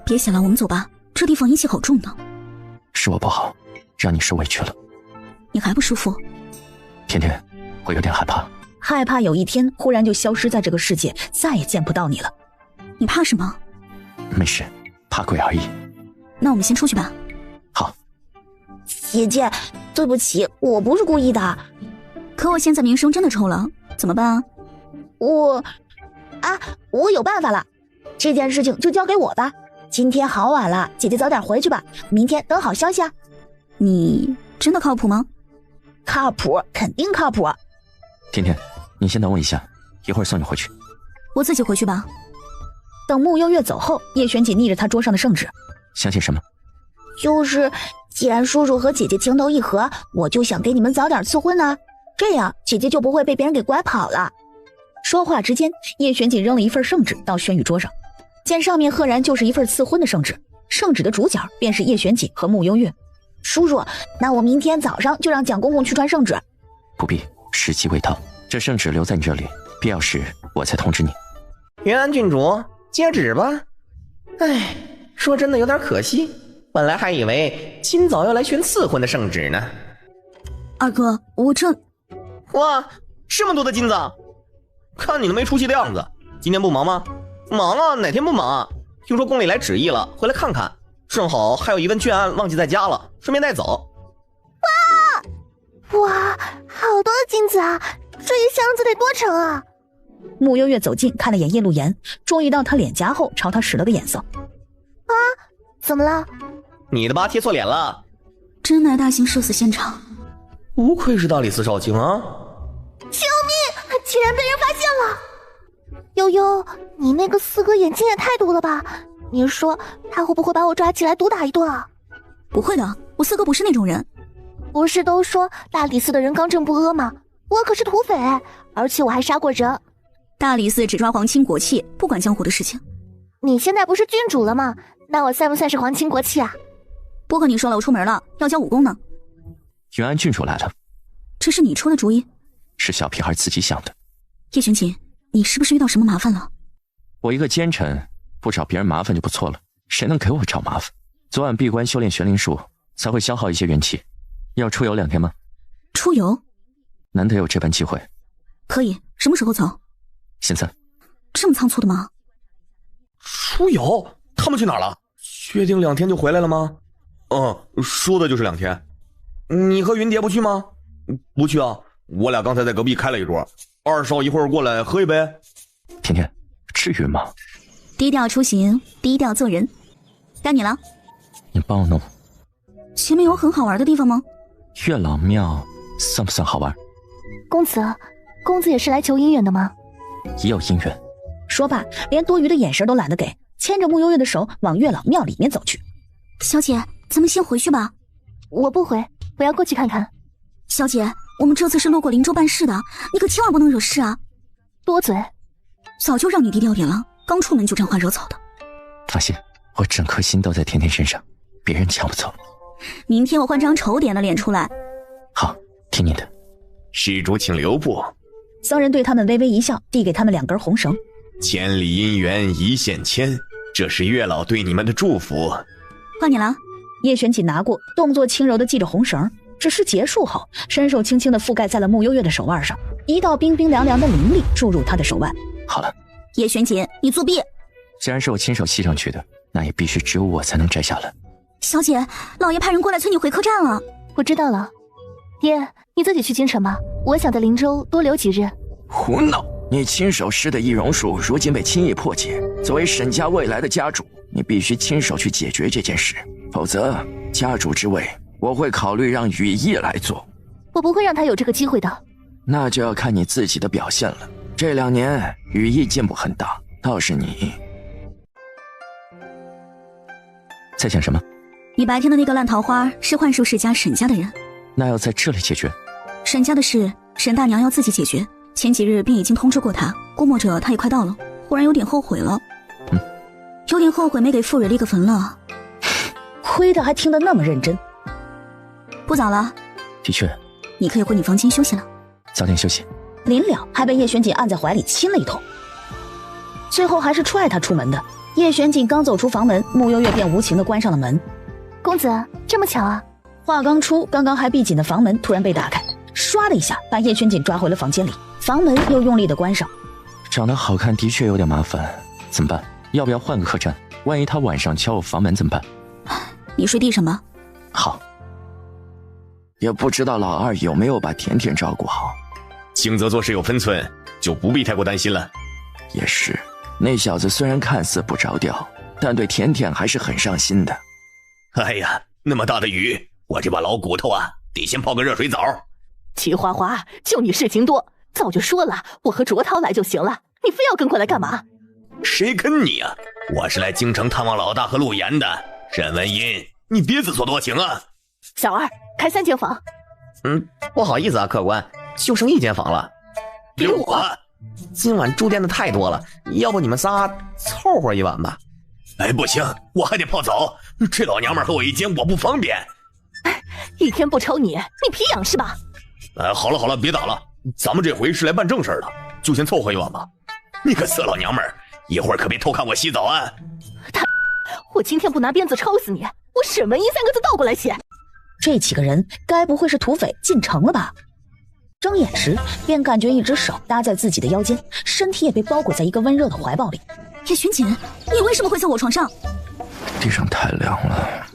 别写了，我们走吧，这地方阴气好重呢。是我不好，让你受委屈了。你还不舒服？甜甜，我有点害怕。害怕有一天忽然就消失在这个世界，再也见不到你了。你怕什么？没事，怕鬼而已。那我们先出去吧。好。姐姐，对不起，我不是故意的。可我现在名声真的臭了，怎么办啊？我有办法了，这件事情就交给我吧。今天好晚了，姐姐早点回去吧，明天等好消息啊。你真的靠谱吗？靠谱，肯定靠谱。甜甜，你先等我一下，一会儿送你回去。我自己回去吧。等穆幽月走后，叶玄锦逆着他桌上的圣旨，相信什么？就是既然叔叔和姐姐情投意合，我就想给你们早点赐婚呢，这样姐姐就不会被别人给拐跑了。说话之间，叶玄锦扔了一份圣旨到轩宇桌上，见上面赫然就是一份赐婚的圣旨，圣旨的主角便是叶玄锦和穆幽月。叔叔，那我明天早上就让蒋公公去传圣旨。不必，时机未到，这圣旨留在你这里，必要时我才通知你。云安郡主，接旨吧。哎，说真的有点可惜，本来还以为今早要来宣赐婚的圣旨呢。二哥，哇，这么多的金子，看你那没出息的样子，今天不忙吗？忙啊，哪天不忙啊？听说宫里来旨意了，回来看看，正好还有一份卷案忘记在家了，顺便带走。哇，好多的金子啊，这一箱子得多沉啊。穆幽月走近看了眼叶露言，注意到他脸颊后，朝他使了个眼色。啊，怎么了？你的疤贴错脸了。真乃大型社死现场，不愧是大理寺少卿啊！救命！竟然被人发现了！悠悠，你那个四哥眼睛也太毒了吧？你说他会不会把我抓起来毒打一顿啊？不会的，我四哥不是那种人。不是都说大理寺的人刚正不阿吗？我可是土匪，而且我还杀过人。大理寺只抓皇亲国戚，不管江湖的事情。你现在不是郡主了吗？那我算不算是皇亲国戚啊？不和你说了，我出门了，要教武功呢。云安郡主来了。这是你出的主意？是小屁孩自己想的。叶玄锦，你是不是遇到什么麻烦了？我一个奸臣，不找别人麻烦就不错了，谁能给我找麻烦？昨晚闭关修炼玄灵术，才会消耗一些元气。要出游2天吗？出游？难得有这般机会。可以，什么时候走？现在。这么仓促的吗？出游？他们去哪儿了？确定2天就回来了吗？说的就是2天。你和云蝶不去吗？不去啊，我俩刚才在隔壁开了一桌，二少一会儿过来喝一杯。甜甜，至于吗？低调出行，低调做人。该你了。你帮我弄。前面有很好玩的地方吗？月老庙算不算好玩？公子也是来求姻缘的吗？也有姻缘。说罢，连多余的眼神都懒得给，牵着穆幽月的手往月老庙里面走去。小姐，咱们先回去吧。我不回，我要过去看看。小姐，我们这次是路过灵州办事的，你可千万不能惹事啊。多嘴。早就让你低调点了，刚出门就沾花惹草的。放心，我整颗心都在甜甜身上，别人抢不走。明天我换张丑点的脸出来。好，听你的。施主请留步。僧人对他们微微一笑，递给他们2根红绳。千里姻缘一线牵，这是月老对你们的祝福。换你了。叶玄锦拿过，动作轻柔地系着红绳，只是结束后，伸手轻轻地覆盖在了穆幽月的手腕上，一道冰冰凉凉的灵力注入他的手腕。好了，叶玄锦，你作弊！既然是我亲手系上去的，那也必须只有我才能摘下来。小姐，老爷派人过来催你回客栈了。我知道了。爹，你自己去京城吧，我想在灵州多留几日。胡闹！你亲手施的易容术如今被轻易破解，作为沈家未来的家主，你必须亲手去解决这件事，否则家主之位我会考虑让羽翼来做。我不会让他有这个机会的。那就要看你自己的表现了。这2年羽翼进步很大，倒是你。在想什么？你白天的那个烂桃花是幻术世家沈家的人，那要在这里解决？沈家的事，沈大娘要自己解决。前几日便已经通知过他，估摸着他也快到了。忽然有点后悔了。有点后悔没给傅蕊立个坟了。亏他还听得那么认真。不早了。的确。你可以回你房间休息了。早点休息。临了还被叶璇锦按在怀里亲了一通，最后还是踹他出门的。叶璇锦刚走出房门，穆悠月便无情地关上了门。公子，这么巧啊！话刚出，刚刚还闭紧的房门突然被打开，唰的一下把叶璇锦抓回了房间里，房门又用力地关上。长得好看的确有点麻烦，怎么办？要不要换个客栈？万一他晚上敲我房门怎么办？你睡地上吧。好。也不知道老二有没有把甜甜照顾好。轻则做事有分寸，就不必太过担心了。也是，那小子虽然看似不着调，但对甜甜还是很上心的。哎呀，那么大的雨，我这把老骨头啊，得先泡个热水澡。齐花花，就你事情多，早就说了，我和卓涛来就行了，你非要跟过来干嘛？谁跟你啊？我是来京城探望老大和陆岩的。沈文英，你别自作多情啊！小二，开3间房。不好意思啊，客官，就剩1间房了。给我！今晚住店的太多了，要不你们仨凑合一晚吧？哎，不行，我还得泡澡，这老娘们和我一间，我不方便。一天不抽你皮痒是吧？好了，别打了，咱们这回是来办正事的，就先凑合一晚吧。你个色老娘们儿，一会儿可别偷看我洗澡啊！我今天不拿鞭子抽死你，我沈文英3个字倒过来写。这几个人该不会是土匪进城了吧？睁眼时便感觉一只手搭在自己的腰间，身体也被包裹在一个温热的怀抱里。叶璇锦，你为什么会在我床上？地上太凉了。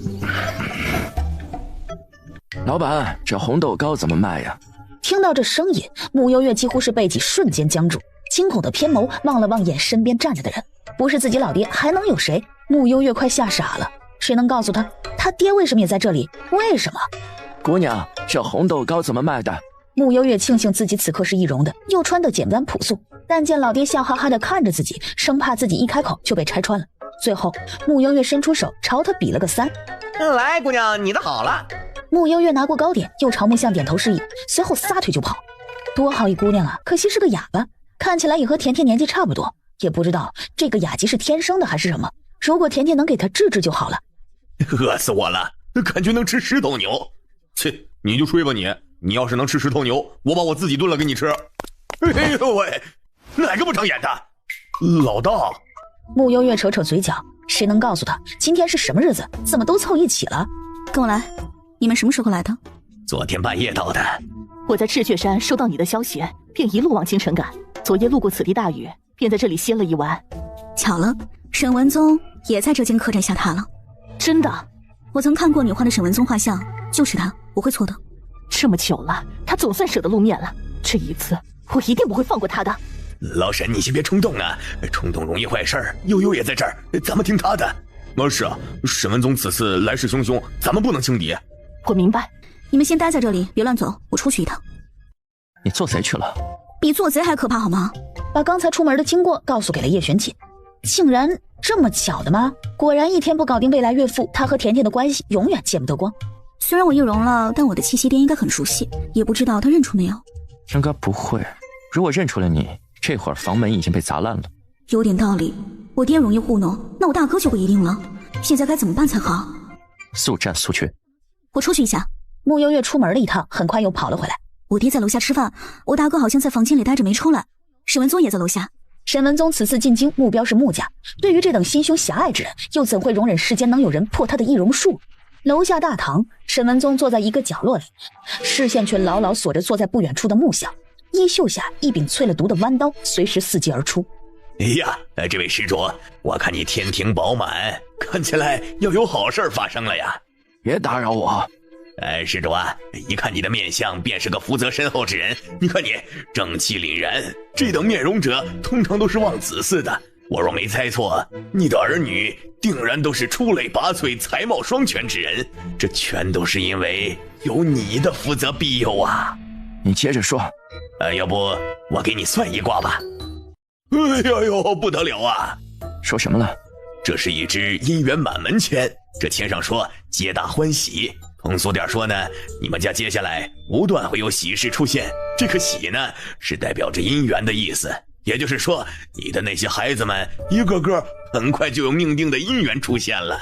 老板，这红豆糕怎么卖呀？听到这声音，穆悠月几乎是背脊瞬间僵住，惊恐的偏眸望了望眼身边站着的人，不是自己老爹还能有谁？穆悠月快吓傻了，谁能告诉他爹为什么也在这里？为什么？姑娘，这红豆糕怎么卖的？穆悠月庆幸自己此刻是易容的，又穿得简单朴素，但见老爹笑哈哈地看着自己，生怕自己一开口就被拆穿了。最后，穆悠月伸出手朝他比了个3。来，姑娘，你的好了。穆悠月拿过糕点，又朝木像点头示意，随后撒腿就跑。多好一姑娘啊，可惜是个哑巴，看起来也和甜甜年纪差不多，也不知道这个哑疾是天生的还是什么。如果甜甜能给他治治就好了。饿死我了，感觉能吃10头牛。切，你就吹吧你要是能吃10头牛，我把我自己炖了给你吃。哎呦喂，哪个不长眼的？老大。穆悠月扯扯嘴角，谁能告诉他今天是什么日子？怎么都凑一起了？跟我来。你们什么时候来的？昨天半夜到的。我在赤雀山收到你的消息，便一路往京城赶。昨夜路过此地大雨，便在这里歇了一晚。巧了，沈文宗也在这间客栈下榻了。真的？我曾看过你画的沈文宗画像，就是他，不会错的。这么久了，他总算舍得露面了。这一次，我一定不会放过他的。老沈，你先别冲动啊，冲动容易坏事儿。悠悠也在这儿，咱们听他的。是啊，沈文宗此次来势汹汹，咱们不能轻敌。我明白。你们先待在这里，别乱走，我出去一趟。你做贼去了？比做贼还可怕好吗？把刚才出门的经过告诉给了叶璇锦。竟然这么巧的吗？果然一天不搞定未来岳父，他和甜甜的关系永远见不得光。虽然我易容了，但我的栖息地应该很熟悉，也不知道他认出没有。应该不会，如果认出了你，这会儿房门已经被砸烂了。有点道理，我爹容易糊弄，那我大哥就不一定了。现在该怎么办才好？速战速决。我出去一下。穆悠月出门了一趟，很快又跑了回来。我爹在楼下吃饭，我大哥好像在房间里待着没出来。沈文宗也在楼下。沈文宗此次进京目标是穆家，对于这等心胸狭隘之人，又怎会容忍世间能有人破他的易容术？楼下大堂，沈文宗坐在一个角落里，视线却牢牢锁着坐在不远处的穆小，衣袖下一柄淬了毒的弯刀随时伺机而出。哎呀，这位施主，我看你天庭饱满，看起来要有好事发生了呀。别打扰我。施主啊，一看你的面相便是个福泽深厚之人，你看你正气凛然，这等面容者通常都是望子嗣的。我若没猜错，你的儿女定然都是出类拔萃、才貌双全之人，这全都是因为有你的福泽庇佑啊！你接着说。要不我给你算一卦吧。哎呦，不得了啊！说什么了？这是一支姻缘满门签，这签上说皆大欢喜。通俗点说呢，你们家接下来不断会有喜事出现，这个喜呢是代表着姻缘的意思。也就是说，你的那些孩子们一个个很快就有命定的姻缘出现了。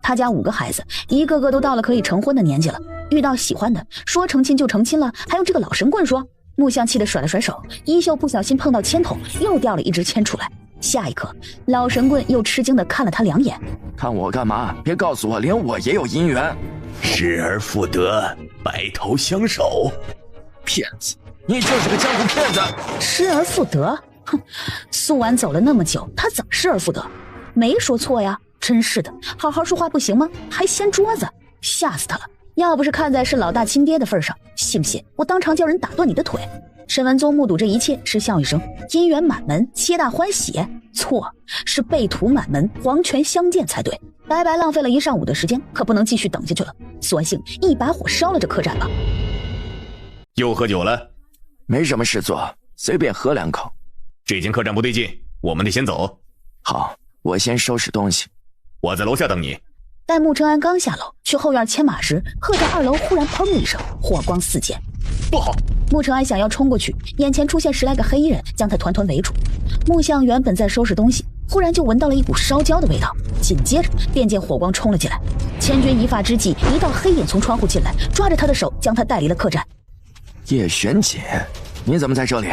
他家5个孩子，一个个都到了可以成婚的年纪了，遇到喜欢的，说成亲就成亲了，还用这个老神棍说？木香气得甩了甩手，衣袖不小心碰到签筒，又掉了一支签出来。下一刻，老神棍又吃惊地看了他2眼。看我干嘛？别告诉我，连我也有姻缘。失而复得，白头相守。骗子，你就是个江湖骗子。失而复得？哼，苏婉走了那么久，他怎么失而复得？没说错呀，真是的，好好说话不行吗？还掀桌子，吓死他了！要不是看在是老大亲爹的份上，信不信我当场叫人打断你的腿？沈文宗目睹这一切，嗤笑一声：“姻缘满门，皆大欢喜。”错，是背土满门，黄泉相见才对。白白浪费了1上午的时间，可不能继续等下去了。索性一把火烧了这客栈吧。又喝酒了？没什么事做，随便喝2口。这间客栈不对劲，我们得先走。好，我先收拾东西。我在楼下等你。待穆承安刚下楼去后院牵马时，客栈2楼忽然砰一声，火光四溅。不好！穆承安想要冲过去，眼前出现10来个黑衣人，将他团团围住。穆相原本在收拾东西，忽然就闻到了一股烧焦的味道，紧接着便见火光冲了进来。千钧一发之际，一道黑影从窗户进来，抓着他的手将他带离了客栈。叶玄锦，你怎么在这里？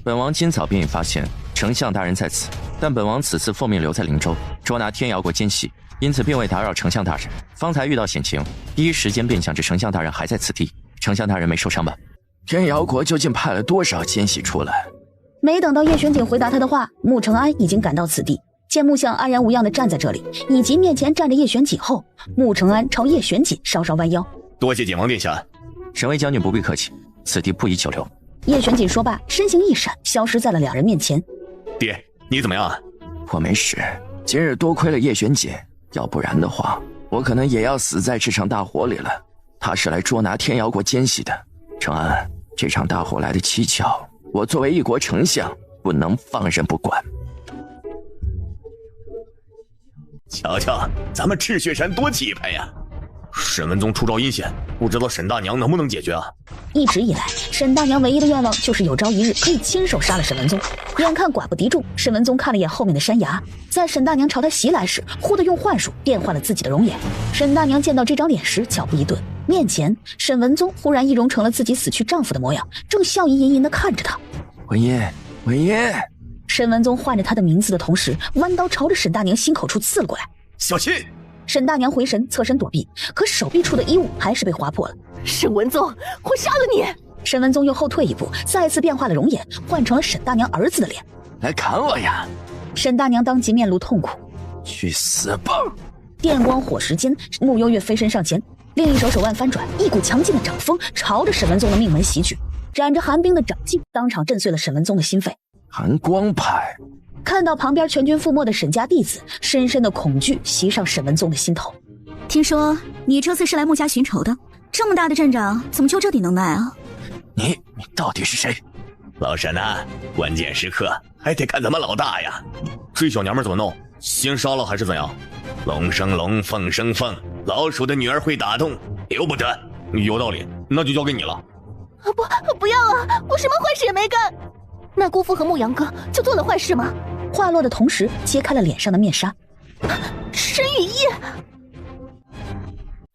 本王今早便已发现丞相大人在此，但本王此次奉命留在灵州捉拿天瑶国奸细，因此并未打扰丞相大人。方才遇到险情，第一时间便想着丞相大人还在此地。丞相大人没受伤吧？天瑶国究竟派了多少奸细出来？没等到叶玄锦回答他的话，穆承安已经赶到此地。见穆相安然无恙地站在这里，以及面前站着叶玄锦后，穆承安朝叶玄锦稍稍弯腰：“多谢景王殿下。”沈卫将军不必客气，此地不宜久留。叶玄锦说罢，身形一闪，消失在了2人面前。爹，你怎么样？我没事，今日多亏了叶玄锦，要不然的话，我可能也要死在这场大火里了。他是来捉拿天瑶国奸细的。承安，这场大火来得蹊跷，我作为一国丞相，不能放任不管。瞧瞧，咱们赤血山多气派呀！沈文宗出招阴险，不知道沈大娘能不能解决啊？一直以来，沈大娘唯一的愿望就是有朝一日可以亲手杀了沈文宗。眼看寡不敌众，沈文宗看了眼后面的山崖，在沈大娘朝他袭来时，忽地用幻术变换了自己的容颜。沈大娘见到这张脸时，脚步一顿，面前沈文宗忽然易容成了自己死去丈夫的模样，正笑意吟吟地看着他。文音，文音。沈文宗唤着他的名字的同时，弯刀朝着沈大娘心口处刺了过来。小心！沈大娘回神，侧身躲避，可手臂处的衣物还是被划破了。沈文宗，我杀了你！沈文宗又后退一步，再次变化了容颜，换成了沈大娘儿子的脸。来砍我呀！沈大娘当即面露痛苦。去死吧！电光火石间，穆幽月飞身上前，另一手手腕翻转，一股强劲的掌风朝着沈文宗的命门袭去，染着寒冰的掌劲当场震碎了沈文宗的心肺。寒光派。看到旁边全军覆没的沈家弟子，深深的恐惧袭上沈文宗的心头。听说你这次是来穆家寻仇的，这么大的阵仗，怎么就这点能耐啊？你到底是谁？老沈啊，关键时刻还得看咱们老大呀。这小娘们怎么弄？先杀了还是怎样？龙生龙，凤生凤，老鼠的女儿会打洞，由不得。有道理，那就交给你了。不要啊！我什么坏事也没干。那姑父和牧羊哥就做了坏事吗？话落的同时，揭开了脸上的面纱。沈雨衣，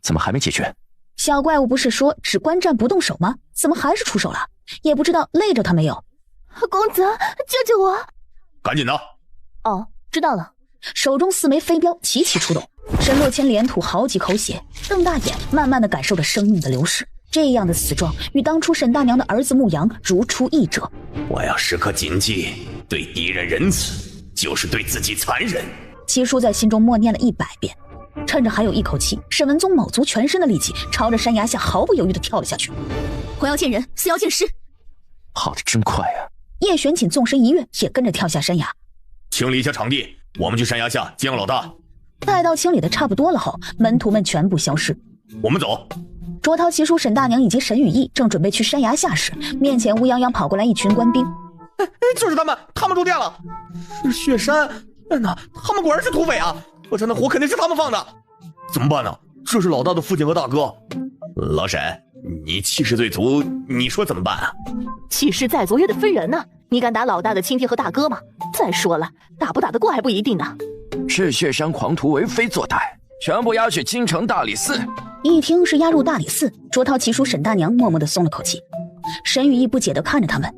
怎么还没解决？小怪物不是说只观战不动手吗？怎么还是出手了？也不知道累着他没有。公子，救救我！赶紧的。哦，知道了。手中4枚飞镖齐齐出动，沈洛谦连吐好几口血，瞪大眼，慢慢的感受着生命的流逝。这样的死状与当初沈大娘的儿子牧羊如出一辙。我要时刻谨记，对敌人仁慈，就是对自己残忍。七叔在心中默念了100遍。趁着还有一口气，沈文宗卯足全身的力气，朝着山崖下毫不犹豫地跳了下去。活要见人，死要见尸。跑得真快啊！叶玄锦纵身一跃，也跟着跳下山崖。清理一下场地，我们去山崖下接应老大。待到清理的差不多了后，门徒们全部消失。我们走。卓涛、齐叔、沈大娘以及沈雨义正准备去山崖下时，面前乌泱泱跑过来一群官兵。就是他们入殿了。是雪山，那他们果然是土匪啊！我这的火肯定是他们放的。怎么办呢？这是老大的父亲和大哥。老沈，你气势最足，你说怎么办啊？气势再足也得分人呐。你敢打老大的亲爹和大哥吗？再说了，打不打得过还不一定呢。赤血山狂徒为非作歹，全部押去京城大理寺。一听是押入大理寺，卓涛奇叔沈大娘默默地松了口气。沈雨意不解地看着他们。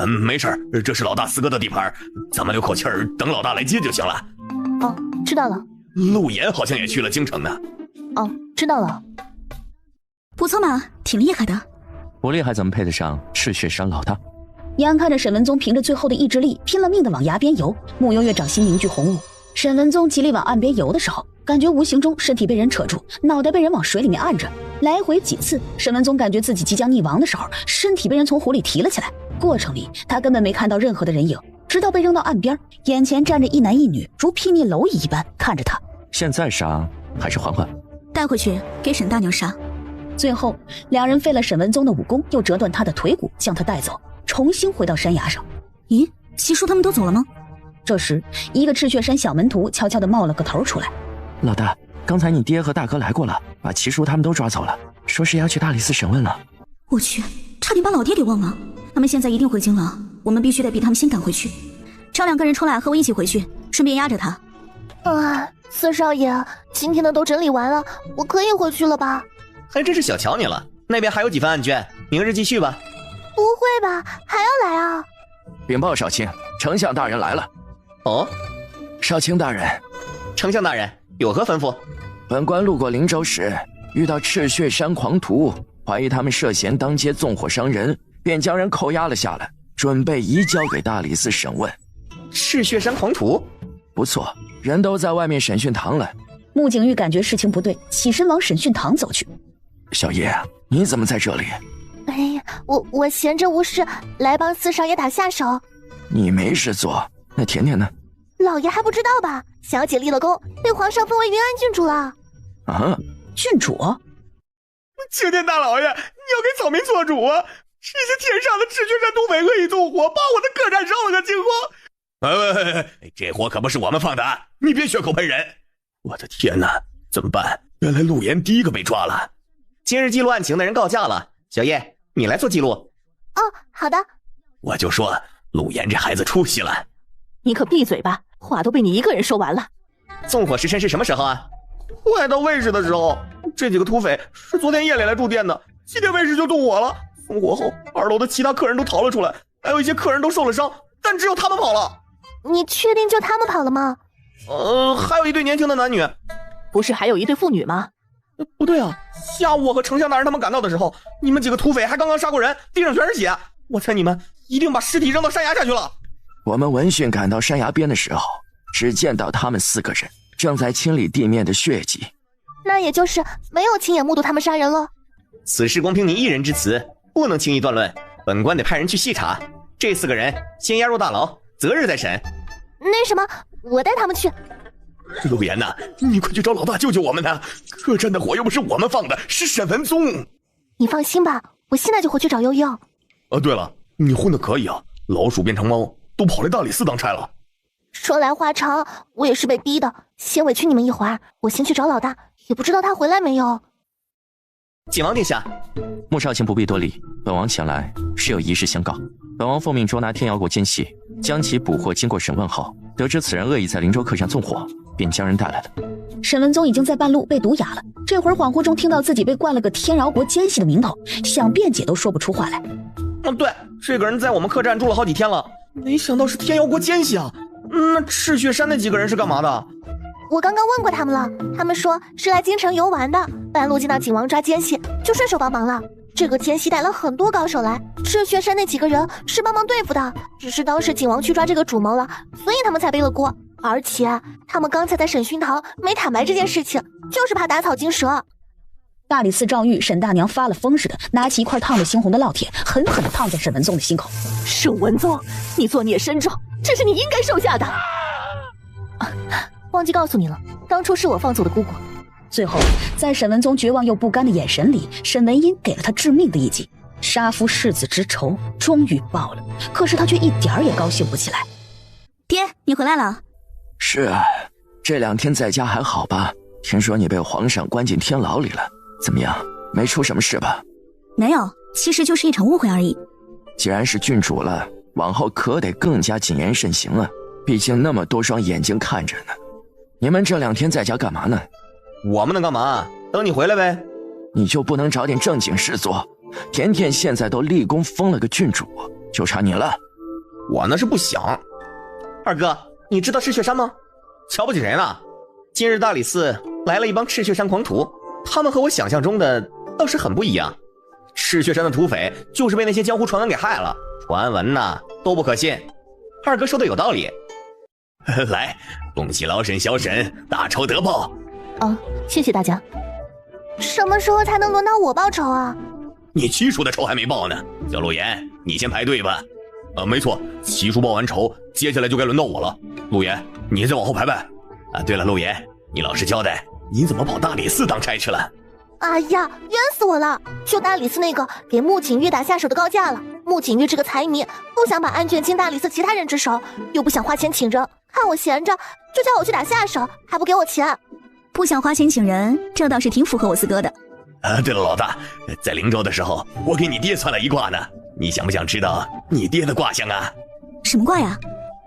没事，这是老大四哥的地盘，咱们留口气儿，等老大来接就行了。哦，知道了。陆岩好像也去了京城呢。哦，知道了。不错嘛，挺厉害的。不厉害怎么配得上赤血山老大？眼看着沈文宗凭着最后的意志力拼了命地往崖边游，穆幽月掌心凝聚红雾。沈文宗极力往岸边游的时候，感觉无形中身体被人扯住，脑袋被人往水里面按着，来回几次。沈文宗感觉自己即将溺亡的时候，身体被人从湖里提了起来。过程里他根本没看到任何的人影，直到被扔到岸边，眼前站着一男一女，如睥睨蝼蚁一般看着他。现在杀还是缓缓？带回去给沈大娘杀。最后两人废了沈文宗的武功，又折断他的腿骨，将他带走，重新回到山崖上。咦，齐叔他们都走了吗？这时一个赤血山小门徒悄悄地冒了个头出来。老大，刚才你爹和大哥来过了，把齐叔他们都抓走了，说是要去大理寺审问了。我去，差点把老爹给忘了。他们现在一定回京了，我们必须得比他们先赶回去。挑2个人出来和我一起回去，顺便压着他。四少爷，今天的都整理完了，我可以回去了吧？还真是小瞧你了，那边还有几份案卷，明日继续吧。不会吧，还要来啊？禀报少卿，丞相大人来了。哦，少卿大人，丞相大人有何吩咐？本官路过灵州时，遇到赤血山狂徒，怀疑他们涉嫌当街纵火伤人，便将人扣押了下来，准备移交给大理寺审问。赤血山狂徒？不错，人都在外面审讯堂了。穆景玉感觉事情不对，起身往审讯堂走去。小叶，你怎么在这里？哎呀，我闲着无事，来帮四少爷打下手。你没事做，那甜甜呢？老爷还不知道吧？小姐立了功，被皇上封为云安郡主了。啊，郡主？青天大老爷，你要给草民做主啊！这些天上的赤血山土匪恶意纵火，把我的客栈烧了个精光。这火可不是我们放的，你别血口喷人。我的天哪，怎么办？原来陆岩第一个被抓了。今日记录案情的人告假了，小叶，你来做记录。哦，好的。我就说陆岩这孩子出息了。你可闭嘴吧，话都被你一个人说完了。纵火时辰是什么时候啊？快到未时的时候。这几个土匪是昨天夜里来住店的，7点未时就纵火了。纵火后，2楼的其他客人都逃了出来，还有一些客人都受了伤，但只有他们跑了。你确定就他们跑了吗？还有一对年轻的男女。不是还有一对妇女吗？不对啊，下午我和丞相大人他们赶到的时候，你们几个土匪还刚刚杀过人，地上全是血。我猜你们一定把尸体扔到山崖下去了。我们闻讯赶到山崖边的时候，只见到他们4个人正在清理地面的血迹。那也就是没有亲眼目睹他们杀人了。此事光凭你一人之词，不能轻易断论，本官得派人去细查。这4个人先押入大牢，择日再审。那什么，我带他们去。陆岩呐，你快去找老大救救我们呐！客栈的火又不是我们放的，是沈文宗。你放心吧，我现在就回去找悠悠。对了，你混的可以啊，老鼠变成猫，都跑来大理寺当差了。说来话长，我也是被逼的，先委屈你们一会儿，我先去找老大，也不知道他回来没有。景王殿下，穆少卿不必多礼，本王前来是有一事相告。本王奉命捉拿天瑶国奸细，将其捕获，经过审问后，得知此人恶意在灵州客栈纵火，便将人带来了。沈文宗已经在半路被毒哑了，这会儿恍惚中听到自己被冠了个天瑶国奸细的名头，想辩解都说不出话来。对，这个人在我们客栈住了好几天了，没想到是天瑶国奸细啊。那赤血山那几个人是干嘛的？我刚刚问过他们了，他们说是来京城游玩的，半路见到景王抓奸细，就顺手帮忙了。这个奸细带了很多高手来，赤血山那几个人是帮忙对付的，只是当时景王去抓这个主谋了，所以他们才背了锅。而且他们刚才在审讯堂没坦白这件事情，就是怕打草惊蛇。大理寺赵玉沈大娘发了疯似的，拿起一块烫着猩红的烙铁，狠狠地烫在沈文宗的心口。沈文宗，你作孽深重，这是你应该受下的。忘记告诉你了，当初是我放走的姑姑。最后，在沈文宗绝望又不甘的眼神里，沈文英给了他致命的一击。杀夫世子之仇终于报了，可是他却一点儿也高兴不起来。爹，你回来了。是啊，这2天在家还好吧？听说你被皇上关进天牢里了，怎么样？没出什么事吧？没有，其实就是一场误会而已。既然是郡主了，往后可得更加谨言慎行啊！毕竟那么多双眼睛看着呢。你们这2天在家干嘛呢？我们能干嘛？等你回来呗。你就不能找点正经事做？甜甜现在都立功封了个郡主，就差你了。我那是不想。二哥，你知道赤血山吗？瞧不起谁呢？今日大理寺来了一帮赤血山狂徒，他们和我想象中的倒是很不一样。赤血山的土匪就是被那些江湖传闻给害了，传闻呐都不可信。二哥说的有道理。来，恭喜老沈小沈大仇得报。哦，谢谢大家。什么时候才能轮到我报仇啊？你七叔的仇还没报呢，小陆言，你先排队吧。没错，七叔报完仇，接下来就该轮到我了。陆言，你再往后排排。对了，陆言，你老实交代，你怎么跑大理寺当差去了？哎呀，冤死我了！就大理寺那个给穆景玉打下手的高价了。穆景玉这个财迷，不想把案卷进大理寺其他人之手，又不想花钱请人，看我闲着，就叫我去打下手，还不给我钱。不想花钱请人，这倒是挺符合我四哥的。对了，老大，在灵州的时候，我给你爹算了一卦呢。你想不想知道你爹的卦象啊？什么卦呀？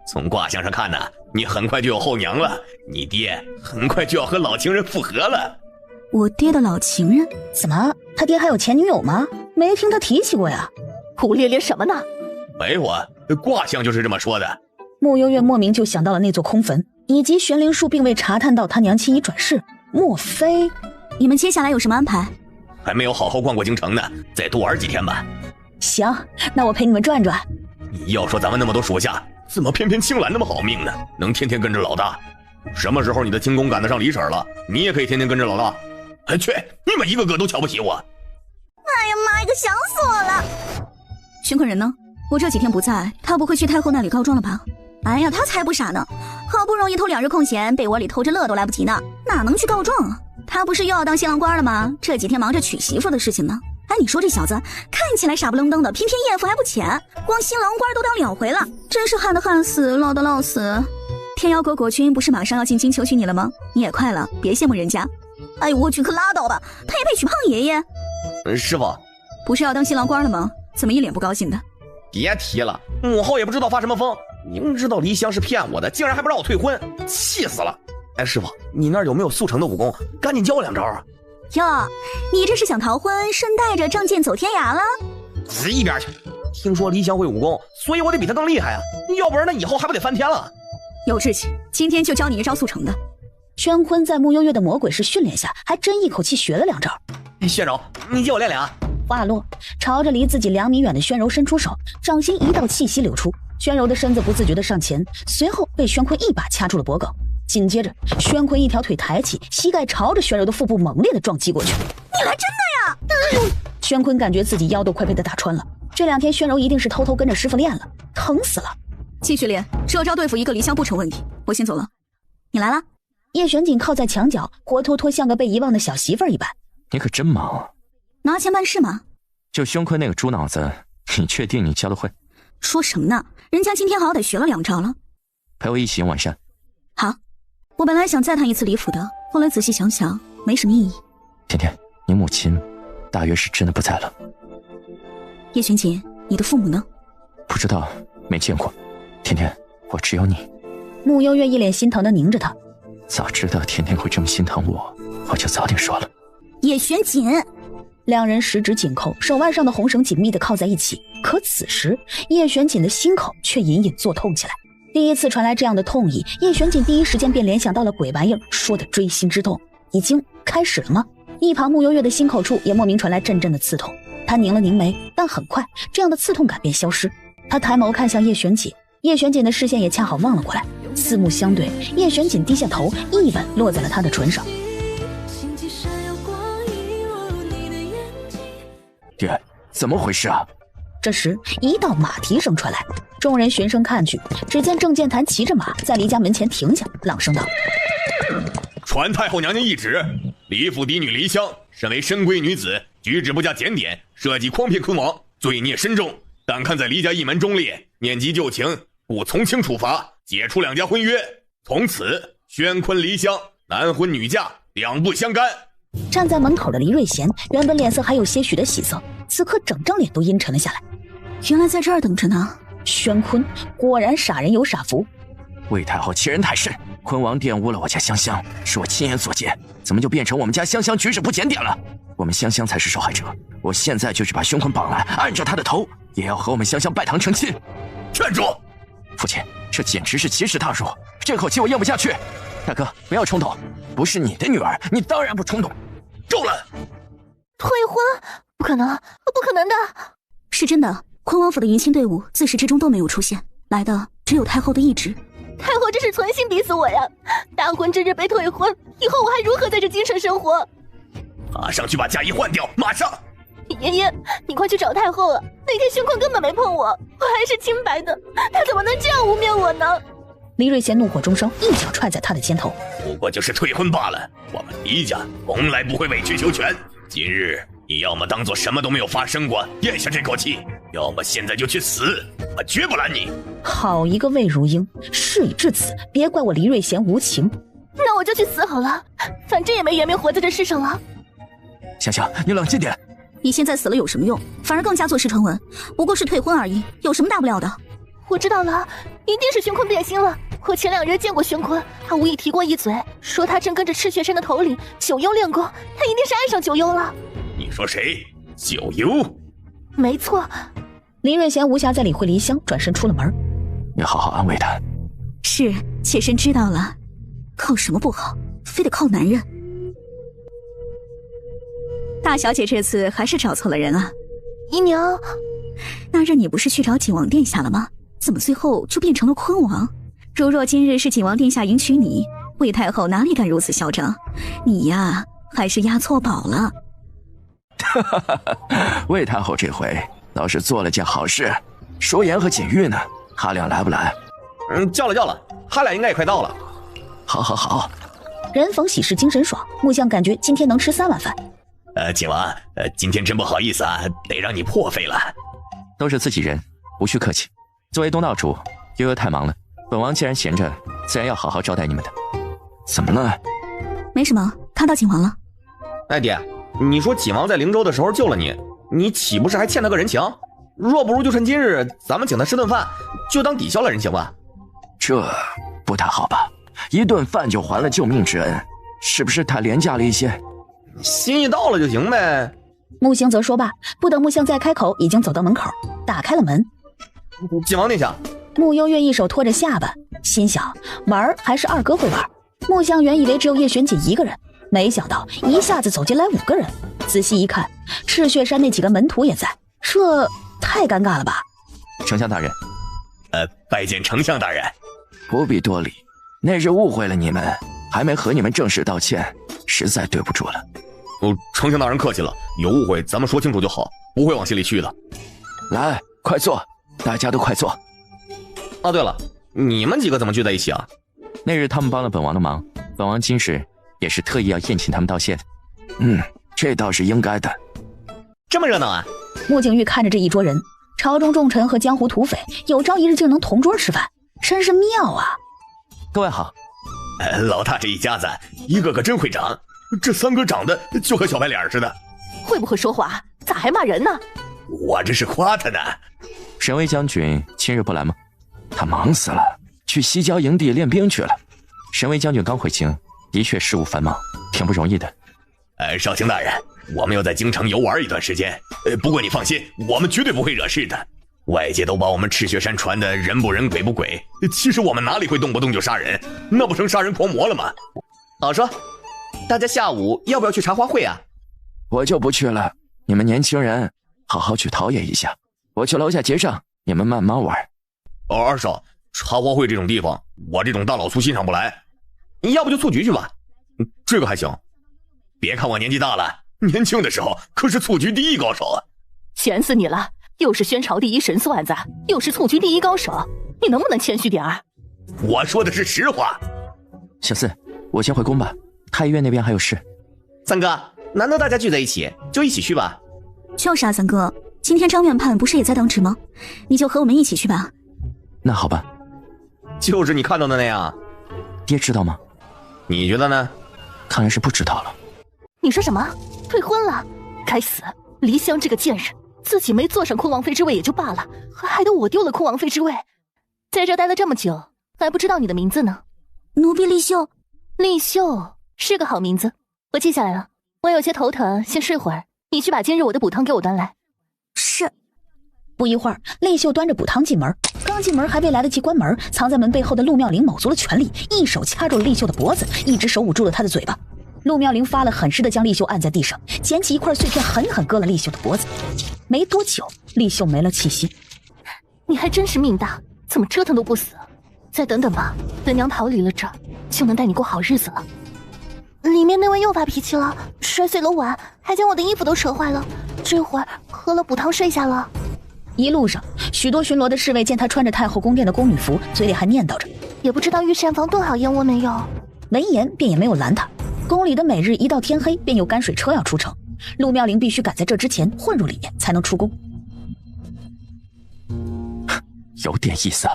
从卦象上看呢，你很快就有后娘了，你爹很快就要和老情人复合了。我爹的老情人？怎么，他爹还有前女友吗？没听他提起过呀。胡咧咧什么呢？没有啊，卦象就是这么说的。穆幽月莫名就想到了那座空坟，以及玄灵术并未查探到他娘亲已转世。莫非你们接下来有什么安排？还没有好好逛过京城呢，再多玩几天吧。行，那我陪你们转转。你要说咱们那么多属下，怎么偏偏青兰那么好命呢？能天天跟着老大？什么时候你的轻功赶得上李婶了，你也可以天天跟着老大。去，你们一个个都瞧不起我。哎呀妈呀，可想死我了！宣坤人呢？我这几天不在，他不会去太后那里告状了吧？哎呀，他才不傻呢，好不容易偷2日空闲，被窝里偷着乐都来不及呢，哪能去告状啊？他不是又要当新郎官了吗？这几天忙着娶媳妇的事情呢。哎，你说这小子看起来傻不愣登的，偏偏艳福还不浅，光新郎官都当2回了，真是旱的旱死，涝的涝死。天妖国国君不是马上要进京求娶你了吗？你也快了，别羡慕人家。哎呦我去，可拉倒吧，他也配娶胖爷爷？师傅，不是要当新郎官了吗？怎么一脸不高兴的？别提了，母后也不知道发什么疯，明知道黎香是骗我的，竟然还不让我退婚，气死了。哎，师傅，你那儿有没有速成的武功？赶紧教我2招啊！哟，你这是想逃婚，顺带着仗剑走天涯了？死一边去！听说黎香会武功，所以我得比他更厉害啊，要不然那以后还不得翻天了？有志气，今天就教你一招速成的。宣坤在穆幽月的魔鬼式训练下，还真一口气学了2招。宣柔，你借我练练啊！话落，朝着离自己2米远的宣柔伸出手，掌心一道气息流出，宣柔的身子不自觉地上前，随后被宣坤一把掐住了脖颈。紧接着，宣坤一条腿抬起，膝盖朝着宣柔的腹部猛烈地撞击过去。你来真的呀！宣坤感觉自己腰都快被他打穿了。这2天宣柔一定是偷偷跟着师傅练了，疼死了。继续练，这招对付一个离香不成问题。我先走了，你来了。叶玄锦靠在墙角，活脱脱像个被遗忘的小媳妇儿一般。你可真忙啊！拿钱办事吗？就宣坤那个猪脑子，你确定你教得会？说什么呢？人家今天好歹学了2招了。陪我一起完善。好，我本来想再探一次李府的，后来仔细想想，没什么意义。甜甜，你母亲大约是真的不在了。叶玄锦，你的父母呢？不知道，没见过。甜甜，我只有你。穆幽月一脸心疼地凝着他。早知道甜甜会这么心疼我，我就早点说了。叶玄锦，2人十指紧扣，手腕上的红绳紧密地靠在一起。可此时，叶玄锦的心口却隐隐作痛起来。第一次传来这样的痛意，叶玄锦第一时间便联想到了鬼玩意儿说的锥心之痛。已经开始了吗？一旁穆幽月的心口处也莫名传来阵阵的刺痛。他拧了拧眉，但很快这样的刺痛感便消失。他抬眸看向叶玄锦，叶玄锦的视线也恰好望了过来，四目相对，叶玄锦低下头，一吻落在了他的唇上。爹，怎么回事啊？这时一道马蹄声传来，众人循声看去，只见郑健谈骑着马在黎家门前停下，朗声道：传太后娘娘懿旨，李府嫡女黎香身为深闺女子，举止不加检点，设计诓骗坤王，罪孽深重，但看在黎家一门忠烈，念及旧情，故从轻处罚，解除2家婚约，从此宣坤黎香男婚女嫁，2不相干。站在门口的黎瑞贤原本脸色还有些许的喜色，此刻整张脸都阴沉了下来。原来在这儿等着呢。宣坤果然傻人有傻福。魏太后欺人太甚，坤王玷污了我家香香，是我亲眼所见，怎么就变成我们家香香举止不检点了？我们香香才是受害者，我现在就去把宣坤绑来，按着他的头，也要和我们香香拜堂成亲。站住！父亲，这简直是奇耻大辱，这口气我咽不下去。大哥，不要冲动，不是你的女儿，你当然不冲动。够了！退婚？不可能，不可能的！是真的，坤王府的迎亲队伍自始至终都没有出现，来的只有太后的懿旨。太后这是存心逼死我呀！大婚之日被退婚，以后我还如何在这京城生活？马上去把嫁衣换掉，马上！爷爷，你快去找太后啊！那天宣坤根本没碰我，我还是清白的，他怎么能这样污蔑我呢？黎瑞贤怒火中烧，一脚踹在他的肩头。不过就是退婚罢了，我们黎家从来不会委曲求全。今日你要么当做什么都没有发生过，咽下这口气，要么现在就去死，我绝不拦你。好一个魏如英，事已至此，别怪我黎瑞贤无情。那我就去死好了，反正也没颜面活在这世上了。香香，你冷静点。你现在死了有什么用？反而更加坐视传闻。不过是退婚而已，有什么大不了的？我知道了，一定是宣坤变心了。我前2日见过宣坤，他无意提过一嘴，说他正跟着赤血山的头领九幽练功，他一定是爱上九幽了。你说谁？九幽？没错。林瑞贤无暇再理会黎香，转身出了门。你好好安慰他。是，妾身知道了。靠什么不好，非得靠男人？大小姐这次还是找错了人啊。姨娘，那日你不是去找景王殿下了吗？怎么最后就变成了坤王？如若今日是景王殿下迎娶你，魏太后哪里敢如此嚣张？你呀，还是押错宝了。魏太后这回倒是做了件好事。舒颜和锦玉呢？他俩来不来？叫了，他俩应该也快到了。好。人逢喜事精神爽，木匠感觉今天能吃3碗饭。景王，今天真不好意思啊，得让你破费了。都是自己人，无需客气。作为东道主，悠悠太忙了，本王既然闲着，自然要好好招待你们的。怎么了？没什么，看到景王了。哎爹，你说景王在灵州的时候救了你，你岂不是还欠他个人情？若不如就趁今日，咱们请他吃顿饭，就当抵消了人情吧。这不太好吧？一顿饭就还了救命之恩，是不是太廉价了一些？心意到了就行呗。木星则说罢，不等木象再开口，已经走到门口，打开了门。景王殿下。穆幽月一手托着下巴，心想玩还是二哥会玩。木象原以为只有叶璇姐一个人，没想到一下子走进来5个人。仔细一看，赤血山那几个门徒也在，这太尴尬了吧？丞相大人，拜见丞相大人。不必多礼，那日误会了你们，还没和你们正式道歉，实在对不住了。丞相大人客气了，有误会咱们说清楚就好，不会往心里去的。来，快坐，大家都快坐。啊，对了，你们几个怎么聚在一起啊？那日他们帮了本王的忙，本王今日也是特意要宴请他们道谢的。这倒是应该的。这么热闹啊！穆景玉看着这一桌人，朝中重臣和江湖土匪，有朝一日竟能同桌吃饭，真是妙啊！各位好。老大这一家子，一个个真会长，这3个长得就和小白脸似的。会不会说话？咋还骂人呢？我这是夸他呢。沈巍将军今日不来吗？他忙死了，去西郊营地练兵去了。沈巍将军刚回京，的确事务繁忙，挺不容易的。少卿大人，我们要在京城游玩一段时间。不过你放心，我们绝对不会惹事的。外界都把我们赤血山传的人不人鬼不鬼，其实我们哪里会动不动就杀人？那不成杀人狂魔了吗？老说，大家下午要不要去茶话会啊？我就不去了，你们年轻人好好去陶冶一下，我去楼下结账，你们慢慢玩。二少，茶话会这种地方，我这种大老粗欣赏不来。你要不就蹴鞠去吧。这个还行。别看我年纪大了，年轻的时候可是蹴鞠第一高手啊！悬死你了！又是宣朝第一神算子，又是蹴鞠第一高手，你能不能谦虚点儿？我说的是实话。小四，我先回宫吧，太医院那边还有事。三哥，难得大家聚在一起，就一起去吧。就是啊，三哥，今天张院判不是也在当值吗？你就和我们一起去吧。那好吧。就是你看到的那样。爹知道吗？你觉得呢？看来是不知道了。你说什么？退婚了？该死！黎香这个贱人，自己没坐上昆王妃之位也就罢了，还害得我丢了昆王妃之位。在这待了这么久，还不知道你的名字呢。奴婢丽秀。丽秀是个好名字，我记下来了。我有些头疼，先睡会儿。你去把今日我的补汤给我端来。是。不一会儿，丽秀端着补汤进门，刚进门还未来得及关门，藏在门背后的陆妙龄卯足了全力，一手掐住了丽秀的脖子，一只手捂住了她的嘴巴。陆妙龄发了狠似的将丽秀按在地上，捡起一块碎片狠狠割了丽秀的脖子。没多久，丽秀没了气息。你还真是命大，怎么折腾都不死。再等等吧，本娘逃离了这儿，就能带你过好日子了。里面那位又发脾气了，摔碎了碗，还将我的衣服都扯坏了。这会儿喝了补汤睡下了。一路上，许多巡逻的侍卫见他穿着太后宫殿的宫女服，嘴里还念叨着，也不知道御膳房炖好燕窝没有。闻言便也没有拦他。宫里的每日一到天黑便有泔水车要出城，陆妙龄必须赶在这之前混入里面才能出宫。有点意思啊。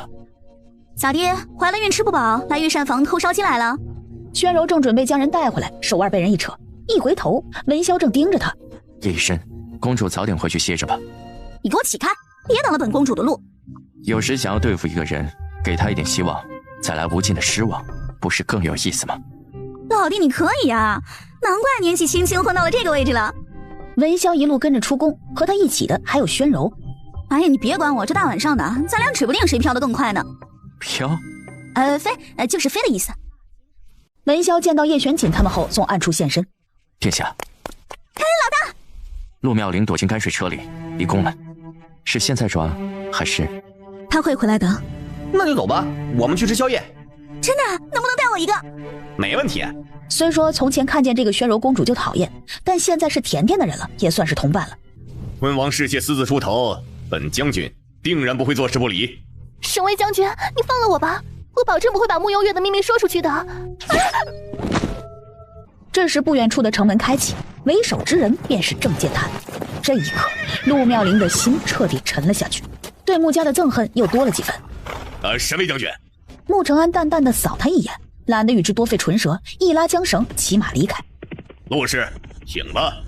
咋地？怀了孕吃不饱，来御膳房偷烧鸡来了？宣柔正准备将人带回来，手腕被人一扯，一回头，文潇正盯着他。叶医生，公主早点回去歇着吧。你给我起开，别挡了本公主的路。有时想要对付一个人，给他一点希望，再来无尽的失望，不是更有意思吗？老弟你可以啊，难怪年纪轻轻混到了这个位置了。文潇一路跟着出宫，和他一起的还有宣柔。哎呀，你别管我，这大晚上的，咱俩指不定谁飘得更快呢。飘？飞，就是飞的意思。文潇见到叶玄锦他们后，从暗处现身。殿下。哎，老大！陆妙龄躲进泔水车里，离宫了。是现在装，还是？他会回来的。那就走吧，我们去吃宵夜。真的？能不能带我一个？没问题。虽说从前看见这个宣柔公主就讨厌，但现在是甜甜的人了，也算是同伴了。昏王嗜血私自出头，本将军定然不会坐视不理。沈巍将军，你放了我吧，我保证不会把慕幽月的秘密说出去的。这时不远处的城门开启，为首之人便是郑建泰。这一刻，陆妙龄的心彻底沉了下去，对穆家的憎恨又多了几分。沈巍将军。穆承安淡淡的扫他一眼，懒得与之多费唇舌，一拉缰绳，骑马离开。陆氏，醒了。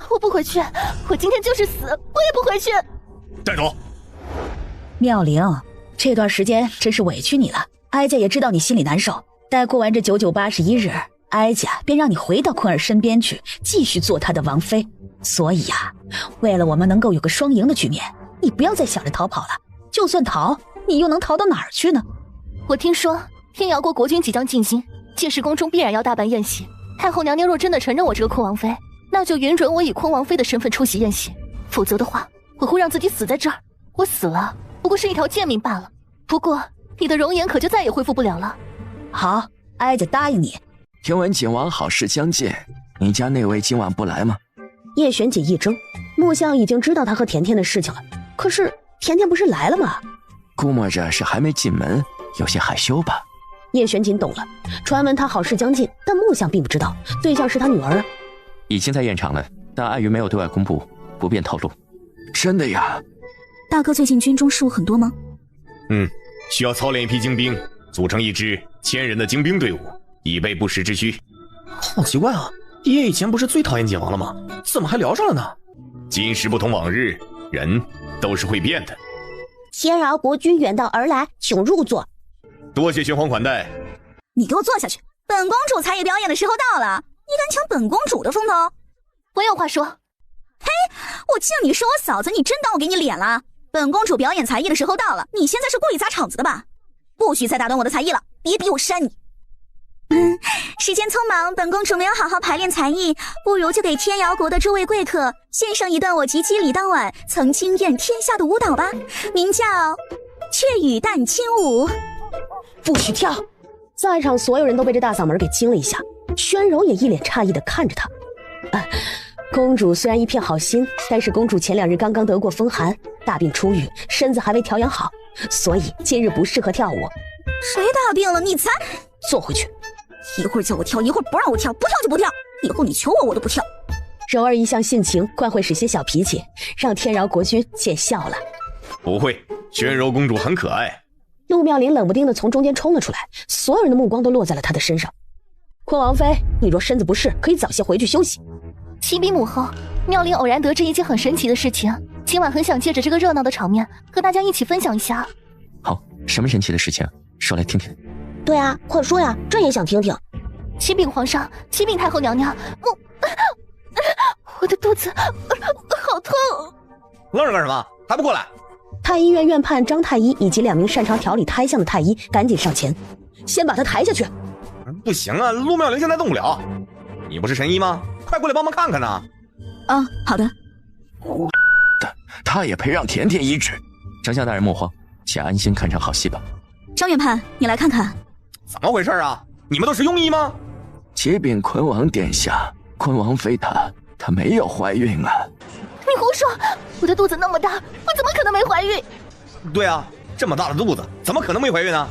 我不回去，我今天就是死，我也不回去。站住！妙龄，这段时间真是委屈你了，哀家也知道你心里难受。待过完这9981日，哀家便让你回到坤儿身边去，继续做他的王妃。所以呀，为了我们能够有个双赢的局面，你不要再想着逃跑了。就算逃，你又能逃到哪儿去呢？我听说天瑶国国君即将进京，届时宫中必然要大办宴席。太后娘娘若真的承认我这个坤王妃，那就允准我以坤王妃的身份出席宴席，否则的话，我会让自己死在这儿。我死了，不过是一条贱命罢了。不过你的容颜可就再也恢复不了了。好，哀家答应你。听闻景王好事将近，你家那位今晚不来吗？叶玄锦一怔，穆相已经知道他和甜甜的事情了，可是甜甜不是来了吗？估摸着是还没进门，有些害羞吧。叶玄锦懂了，传闻他好事将近，但穆相并不知道对象是他女儿啊。已经在宴场了，但碍于没有对外公布，不便透露。真的呀？大哥最近军中事务很多吗？需要操练一批精兵，组成一支1000人的精兵队伍，以备不时之需。好奇怪啊，爹以前不是最讨厌景王了吗？怎么还聊上了呢？今时不同往日，人都是会变的。天饶国君远道而来，请入座。多谢玄黄款待。你给我坐下去，本公主才艺表演的时候到了，你敢抢本公主的风头？我有话说。嘿，我敬你是我嫂子，你真当我给你脸了？本公主表演才艺的时候到了，你现在是故意砸场子的吧？不许再打断我的才艺了，别逼我扇你。时间匆忙，本公主没有好好排练才艺，不如就给天瑶国的诸位贵客献上一段我及笄礼当晚曾惊艳天下的舞蹈吧，名叫雀羽淡青舞。不许跳！在场所有人都被这大嗓门给惊了一下，宣柔也一脸诧异地看着他。公主虽然一片好心，但是公主前2日刚刚得过风寒，大病初愈，身子还未调养好，所以今日不适合跳舞。谁大病了？你才坐回去。一会儿叫我跳，一会儿不让我跳，不跳就不跳。以后你求我，我都不跳。柔儿一向性情，惯会使些小脾气，让天饶国君见笑了。不会，宣柔公主很可爱。陆妙龄冷不丁地从中间冲了出来，所有人的目光都落在了她的身上。坤王妃，你若身子不适，可以早些回去休息。启禀母后，妙龄偶然得知一件很神奇的事情，今晚很想借着这个热闹的场面和大家一起分享一下。好，什么神奇的事情？说来听听。对啊，快说呀，朕也想听听。启禀皇上，启禀太后娘娘，我的肚子好痛。愣着干什么？还不过来！太医院院判张太医以及2名擅长调理胎相的太医赶紧上前，先把他抬下去。不行啊，陆妙龄现在动不了。你不是神医吗？快过来帮忙看看呢。啊，好的。他也配让甜甜医治？丞相大人莫慌，且安心看场好戏吧。张院判，你来看看。怎么回事啊？你们都是庸医吗？启禀坤王殿下，坤王妃她没有怀孕啊。你胡说！我的肚子那么大，我怎么可能没怀孕？对啊，这么大的肚子，怎么可能没怀孕呢？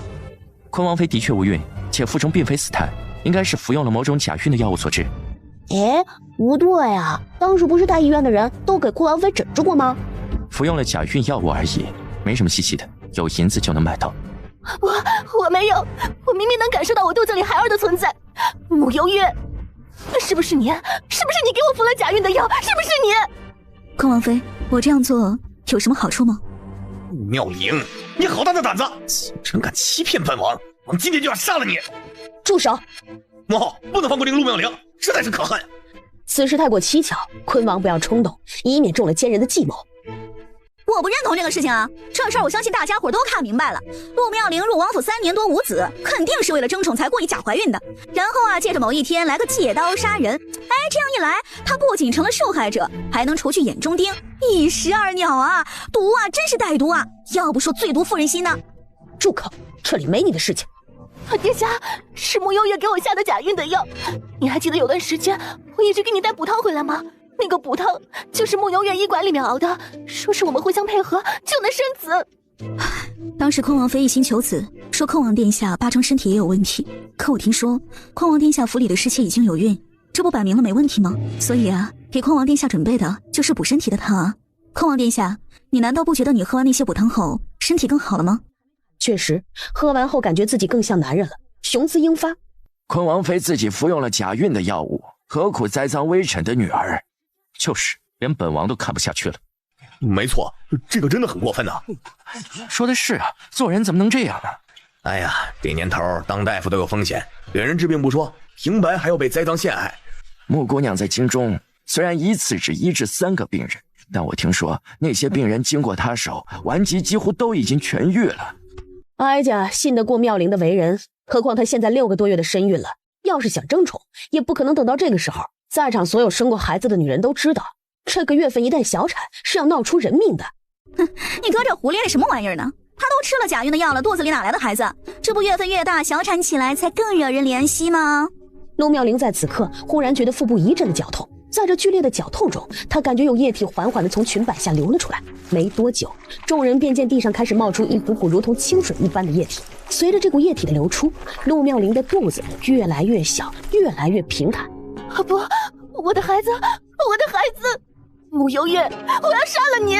坤王妃的确无孕，且腹中并非死胎，应该是服用了某种假孕的药物所致。哎，不对啊，当时不是大医院的人都给坤王妃诊治过吗？服用了假孕药物而已，没什么稀奇的，有银子就能买到。我没有，我明明能感受到我肚子里孩儿的存在。慕幽月，是不是你？是不是你给我服了假孕的药？是不是你？坤王妃，我这样做有什么好处吗？陆妙龄，你好大的胆子，竟敢欺骗本王！我今天就要杀了你！住手！母后不能放过这个陆妙龄，实在是可恨。此事太过蹊跷，坤王不要冲动，以免中了奸人的计谋。我不认同这个事情啊！这事儿我相信大家伙都看明白了。陆妙龄入王府3年多无子，肯定是为了争宠才故意假怀孕的，然后啊，借着某一天来个借刀杀人。哎，这样一来，她不仅成了受害者，还能除去眼中钉，一石二鸟啊！毒啊，真是歹毒啊！要不说最毒妇人心呢。住口！这里没你的事情。殿下，是慕幽月给我下的假孕的药。你还记得有段时间我一直给你带补汤回来吗？那个补汤就是慕幽月医馆里面熬的，说是我们互相配合就能生子。当时坤王妃一心求子，说坤王殿下八成身体也有问题。可我听说坤王殿下府里的侍妾已经有孕，这不摆明了没问题吗？所以啊，给坤王殿下准备的就是补身体的汤啊。坤王殿下，你难道不觉得你喝完那些补汤后身体更好了吗？确实，喝完后感觉自己更像男人了，雄姿英发。坤王妃自己服用了假孕的药物，何苦栽赃微臣的女儿？就是，连本王都看不下去了。没错，这个真的很过分呐。说的是啊，做人怎么能这样呢？哎呀，这年头当大夫都有风险，给人治病不说，平白还要被栽赃陷害。穆姑娘在京中虽然一次只医治3个病人，但我听说那些病人经过她手，顽疾几乎都已经痊愈了。哀家信得过妙龄的为人，何况她现在6个多月的身孕了，要是想争宠，也不可能等到这个时候。在场所有生过孩子的女人都知道，这个月份一旦小产是要闹出人命的。哼，你搁这胡咧咧什么玩意儿呢？她都吃了假孕的药了，肚子里哪来的孩子？这不月份越大，小产起来才更惹人怜惜吗？陆妙龄在此刻忽然觉得腹部一阵的绞痛，在这剧烈的绞痛中，她感觉有液体缓缓地从裙摆下流了出来。没多久，众人便见地上开始冒出一股股如同清水一般的液体。随着这股液体的流出，陆妙龄的肚子越来越小，越来越平坦。不，我的孩子，我的孩子！慕幽月，我要杀了你！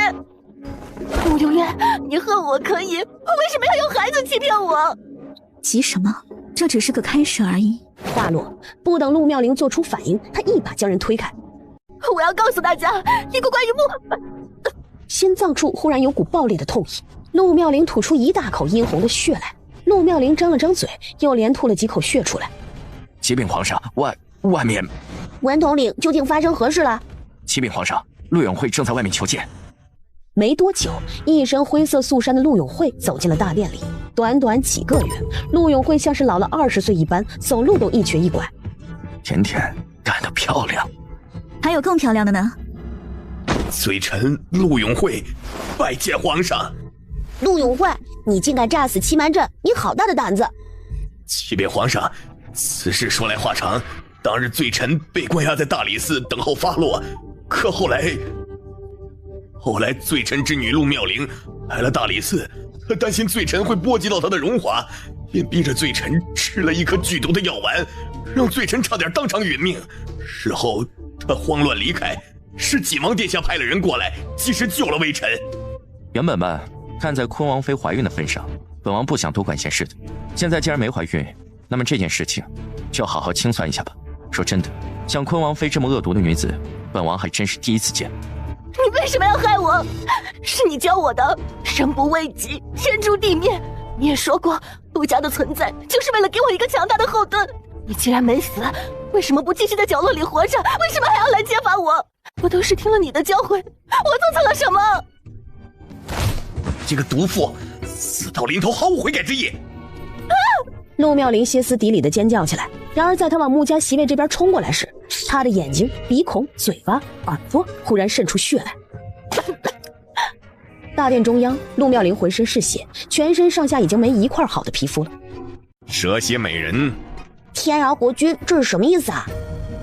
慕幽月，你恨我可以，为什么要用孩子欺骗我？急什么？这只是个开始而已。话落，不等陆妙龄做出反应，他一把将人推开。我要告诉大家一个关于心脏处忽然有股爆裂的痛意，陆妙龄吐出一大口殷红的血来。陆妙龄张了张嘴，又连吐了几口血出来。启禀皇上，外面，文统领究竟发生何事了？启禀皇上，陆永慧正在外面求见。没多久，一身灰色素衫的陆永慧走进了大殿里。短短几个月，陆永慧像是老了20岁一般，走路都一瘸一拐。甜甜干得漂亮，还有更漂亮的呢。罪臣陆永慧拜见皇上。陆永慧，你竟敢炸死欺瞒朕，你好大的胆子！启禀皇上，此事说来话长。当日罪臣被关押在大理寺等候发落，可后来罪臣之女陆妙龄来了大理寺，担心罪臣会波及到她的荣华，便逼着罪臣吃了一颗剧毒的药丸，让罪臣差点当场殒命。事后他慌乱离开，是景王殿下派了人过来，及时救了微臣。原本吧，看在坤王妃怀孕的份上，本王不想多管闲事的。现在既然没怀孕，那么这件事情就好好清算一下吧。说真的，像昆王妃这么恶毒的女子，本王还真是第一次见。你为什么要害我？是你教我的，人不为己，天诛地灭。你也说过，陆家的存在就是为了给我一个强大的后盾。你既然没死，为什么不继续在角落里活着？为什么还要来揭发我？我都是听了你的教诲，我做错了什么？这个毒妇，死到临头毫无悔改之意！陆妙龄歇斯底里的尖叫起来。然而在他往穆家席位这边冲过来时，他的眼睛、鼻孔、嘴巴、耳朵忽然渗出血来。大殿中央，陆妙龄浑身是血，全身上下已经没一块好的皮肤了。蛇蝎美人，天饶国君，这是什么意思啊？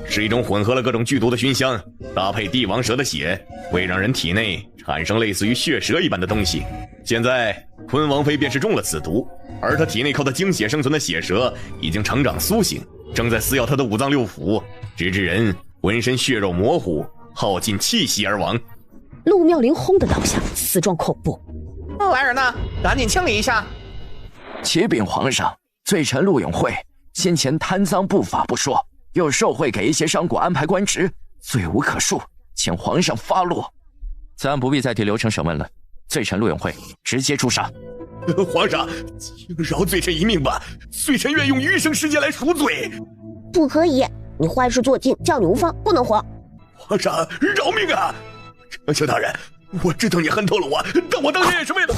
是一种混合了各种剧毒的熏香，搭配帝王蛇的血，会让人体内产生类似于血蛇一般的东西。现在昆王妃便是中了此毒，而她体内靠她精血生存的血蛇已经成长苏醒，正在撕咬她的五脏六腑，直至人浑身血肉模糊，耗尽气息而亡。陆妙龄轰的倒下，死状恐怖。玩意儿呢？赶紧清理一下！启禀皇上，罪臣陆永会先前贪赃不法不说，又受贿给一些商贾安排官职，罪无可恕，请皇上发落。此案不必再提流程审问了，罪臣陆永会直接诛杀。皇上，请饶罪臣一命吧，罪臣愿用余生时间来赎罪。不可以，你坏事做尽，叫你无方，不能活。皇上饶命啊！丞相大人，我知道你恨透了我，但我当年也是为了……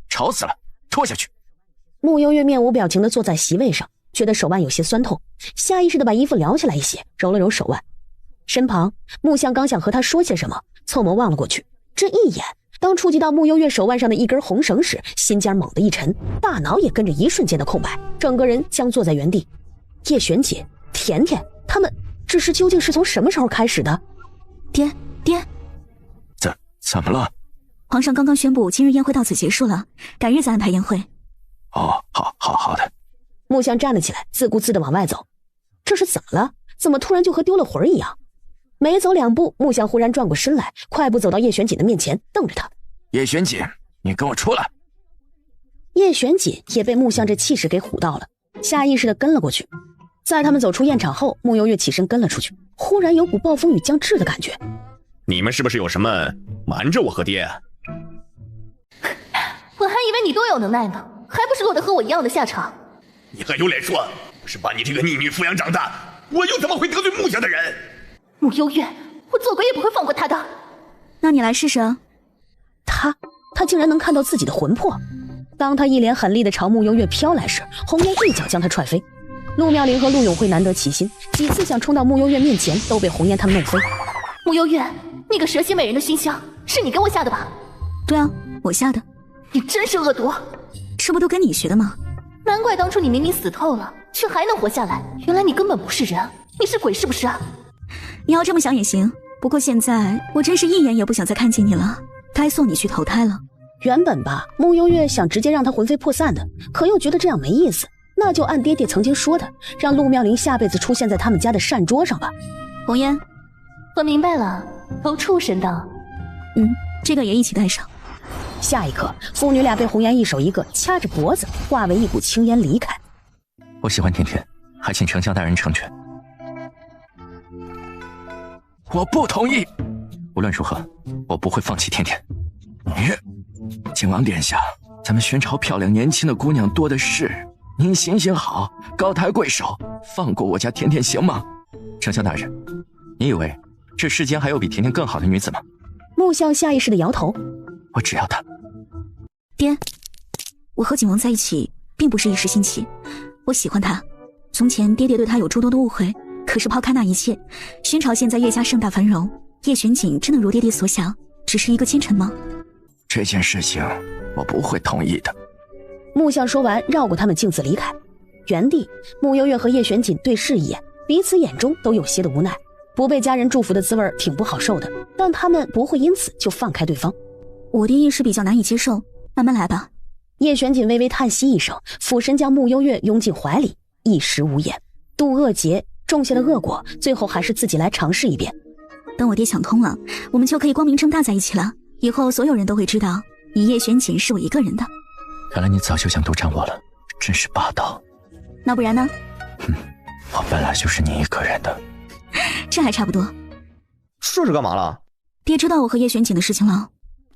吵死了，拖下去！穆幽月面无表情地坐在席位上，觉得手腕有些酸痛，下意识地把衣服撩起来一些，揉了揉手腕。身旁，穆相刚想和他说些什么，凑眸望了过去，这一眼，当触及到穆幽月手腕上的一根红绳时，心尖猛地一沉，大脑也跟着一瞬间的空白，整个人僵坐在原地。叶璇姐、甜甜，他们这事究竟是从什么时候开始的？爹，怎么了？皇上刚刚宣布今日宴会到此结束了，改日再安排宴会。哦，好的。穆相站了起来，自顾自地往外走。这是怎么了？怎么突然就和丢了魂一样？没走两步，穆相忽然转过身来，快步走到叶璇锦的面前，瞪着他。叶璇锦，你跟我出来。叶璇锦也被穆相这气势给唬到了，下意识地跟了过去。在他们走出宴场后，穆幽月起身跟了出去，忽然有股暴风雨将至的感觉。你们是不是有什么瞒着我和爹啊？我还以为你多有能耐呢，还不是落得和我一样的下场。你还有脸说？是把你这个逆女抚养长大，我又怎么会得罪穆家的人？穆幽月，我做鬼也不会放过他的。那你来试试。他竟然能看到自己的魂魄。当他一脸狠厉地朝穆幽月飘来时，红颜一脚将他踹飞。陆妙龄和陆永会难得齐心，几次想冲到穆幽月面前，都被红颜他们弄飞。穆幽月，那个蛇蝎美人的熏香是你给我下的吧？对啊，我下的。你真是恶毒，这不都跟你学的吗？难怪当初你明明死透了，却还能活下来，原来你根本不是人，你是鬼是不是啊？你要这么想也行，不过现在我真是一眼也不想再看见你了，该送你去投胎了。原本吧，穆幽月想直接让他魂飞魄散的，可又觉得这样没意思，那就按爹爹曾经说的，让陆妙龄下辈子出现在他们家的膳桌上吧。红颜，我明白了，投畜生的。这个也一起带上。下一刻，父女俩被红颜一手一个掐着脖子，化为一股青烟离开。我喜欢甜甜，还请丞相大人成全。我不同意。无论如何，我不会放弃甜甜。靖王殿下，咱们宣朝漂亮年轻的姑娘多的是，您行行好，高抬贵手，放过我家甜甜行吗？丞相大人，你以为这世间还有比甜甜更好的女子吗？穆相下意识地摇头。我只要她。爹，我和景王在一起并不是一时兴起，我喜欢他。从前爹爹对他有诸多的误会，可是抛开那一切，宣朝现在越加盛大繁荣，叶玄景真能如爹爹所想，只是一个奸臣吗？这件事情我不会同意的。穆相说完，绕过他们径自离开。原地，穆幽月和叶玄锦对视一眼，彼此眼中都有些的无奈。不被家人祝福的滋味挺不好受的，但他们不会因此就放开对方。我爹一时比较难以接受，慢慢来吧。叶玄锦微微叹息一声，俯身将穆幽月拥进怀里，一时无言。渡恶劫，种下的恶果，最后还是自己来尝试一遍。等我爹想通了，我们就可以光明正大在一起了。以后所有人都会知道，你叶玄锦是我一个人的。看来你早就想独占我了，真是霸道。那不然呢？哼。我本来就是你一个人的。这还差不多。这是干嘛了？爹知道我和叶璇锦的事情了？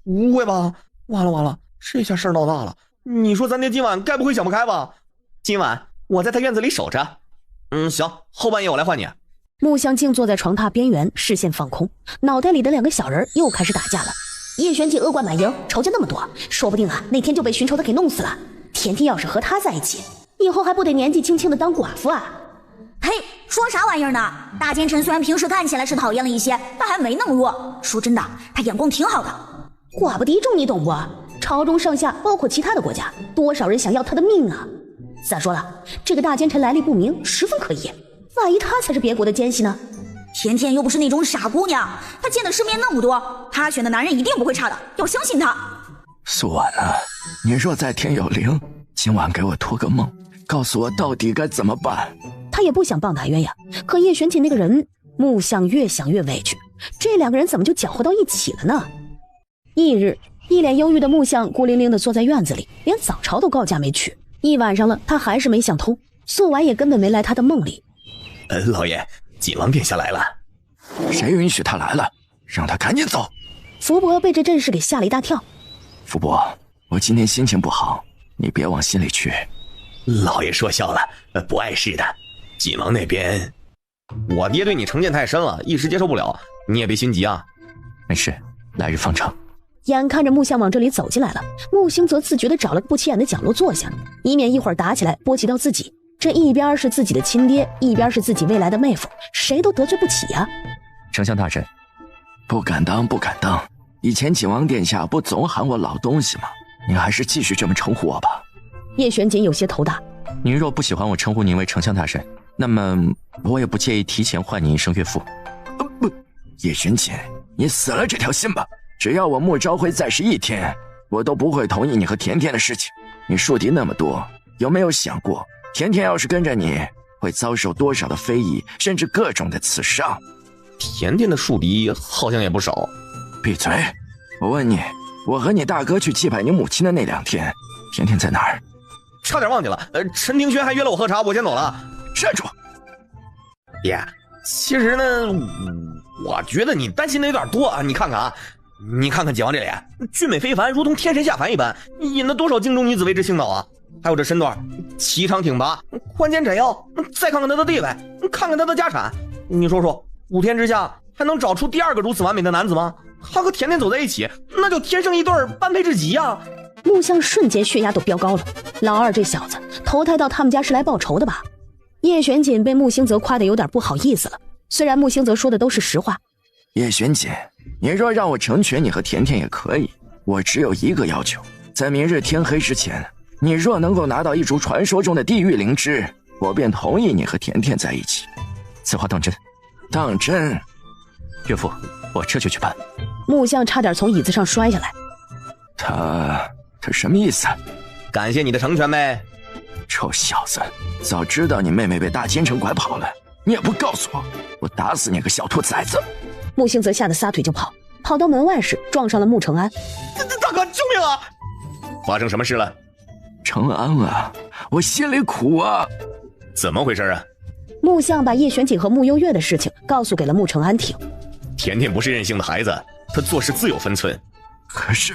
不会吧？完了，这下事儿闹大了。你说咱爹今晚该不会想不开吧？今晚我在他院子里守着。行，后半夜我来换你。木香静坐在床榻边缘，视线放空，脑袋里的2个小人又开始打架了。叶璇锦恶贯满盈，仇家那么多，说不定那天就被寻仇的给弄死了。甜甜要是和他在一起，以后还不得年纪轻轻的当寡妇啊？嘿，说啥玩意儿呢？大奸臣虽然平时看起来是讨厌了一些，但还没那么弱。说真的，他眼光挺好的。寡不敌众，你懂不？朝中上下，包括其他的国家，多少人想要他的命啊！再说了，这个大奸臣来历不明，十分可疑，万一他才是别国的奸细呢？甜甜又不是那种傻姑娘，她见的世面那么多，她选的男人一定不会差的，要相信她。苏婉啊，你若在天有灵，今晚给我托个梦，告诉我到底该怎么办。他也不想棒打鸳鸯，可叶璇锦那个人，木相越想越委屈，这2个人怎么就搅和到一起了呢？翌日，一脸忧郁的木相孤零零地坐在院子里，连早朝都告假没去。一晚上了，他还是没想通，素婉也根本没来他的梦里。老爷，锦王殿下来了。谁允许他来了？让他赶紧走。福伯被这阵势给吓了一大跳。福伯，我今天心情不好，你别往心里去。老爷说笑了，不碍事的。锦王那边，我爹对你成见太深了，一时接受不了，你也别心急啊。没事，来日方长。眼看着木相往这里走进来了，木星则自觉地找了个不起眼的角落坐下，以免一会儿打起来波及到自己。这一边是自己的亲爹，一边是自己未来的妹夫，谁都得罪不起呀。丞相大人，不敢当，不敢当。以前景王殿下不总喊我老东西吗？你还是继续这么称呼我吧。叶玄锦有些头大。您若不喜欢我称呼您为丞相大人，那么我也不介意提前唤你一声岳父。不，叶玄锦，你死了这条心吧。只要我穆昭辉在世1天，我都不会同意你和甜甜的事情。你树敌那么多，有没有想过，甜甜要是跟着你，会遭受多少的非议，甚至各种的刺伤？甜甜的树敌好像也不少。闭嘴！我问你，我和你大哥去祭拜你母亲的那2天，甜甜在哪儿？差点忘记了，陈庭轩还约了我喝茶，我先走了。站住！爹，其实呢，我觉得你担心的有点多啊。你看看啊，你看看景王这脸，俊美非凡，如同天神下凡一般，引得多少京中女子为之倾倒啊！还有这身段，颀长挺拔，宽肩窄腰，再看看他的地位，看看他的家产，你说说，5天之下还能找出第2个如此完美的男子吗？他和甜甜走在一起，那就天生一对，般配至极啊！木相瞬间血压都飙高了，老二这小子投胎到他们家是来报仇的吧？叶玄锦被木星泽夸得有点不好意思了，虽然木星泽说的都是实话。叶玄锦，你若让我成全你和甜甜也可以，我只有一个要求，在明日天黑之前，你若能够拿到一株传说中的地狱灵芝，我便同意你和甜甜在一起。此话当真？当真。岳父，我这就去办。木相差点从椅子上摔下来。他什么意思？感谢你的成全呗。臭小子，早知道你妹妹被大奸臣拐跑了，你也不告诉我，我打死你个小兔崽子！木星则吓得撒腿就跑，跑到门外时撞上了穆承安。大哥，救命啊！发生什么事了？承安啊，我心里苦啊。怎么回事啊？木相把叶玄锦和穆幽月的事情告诉给了穆承安听。甜甜不是任性的孩子，她做事自有分寸。可是，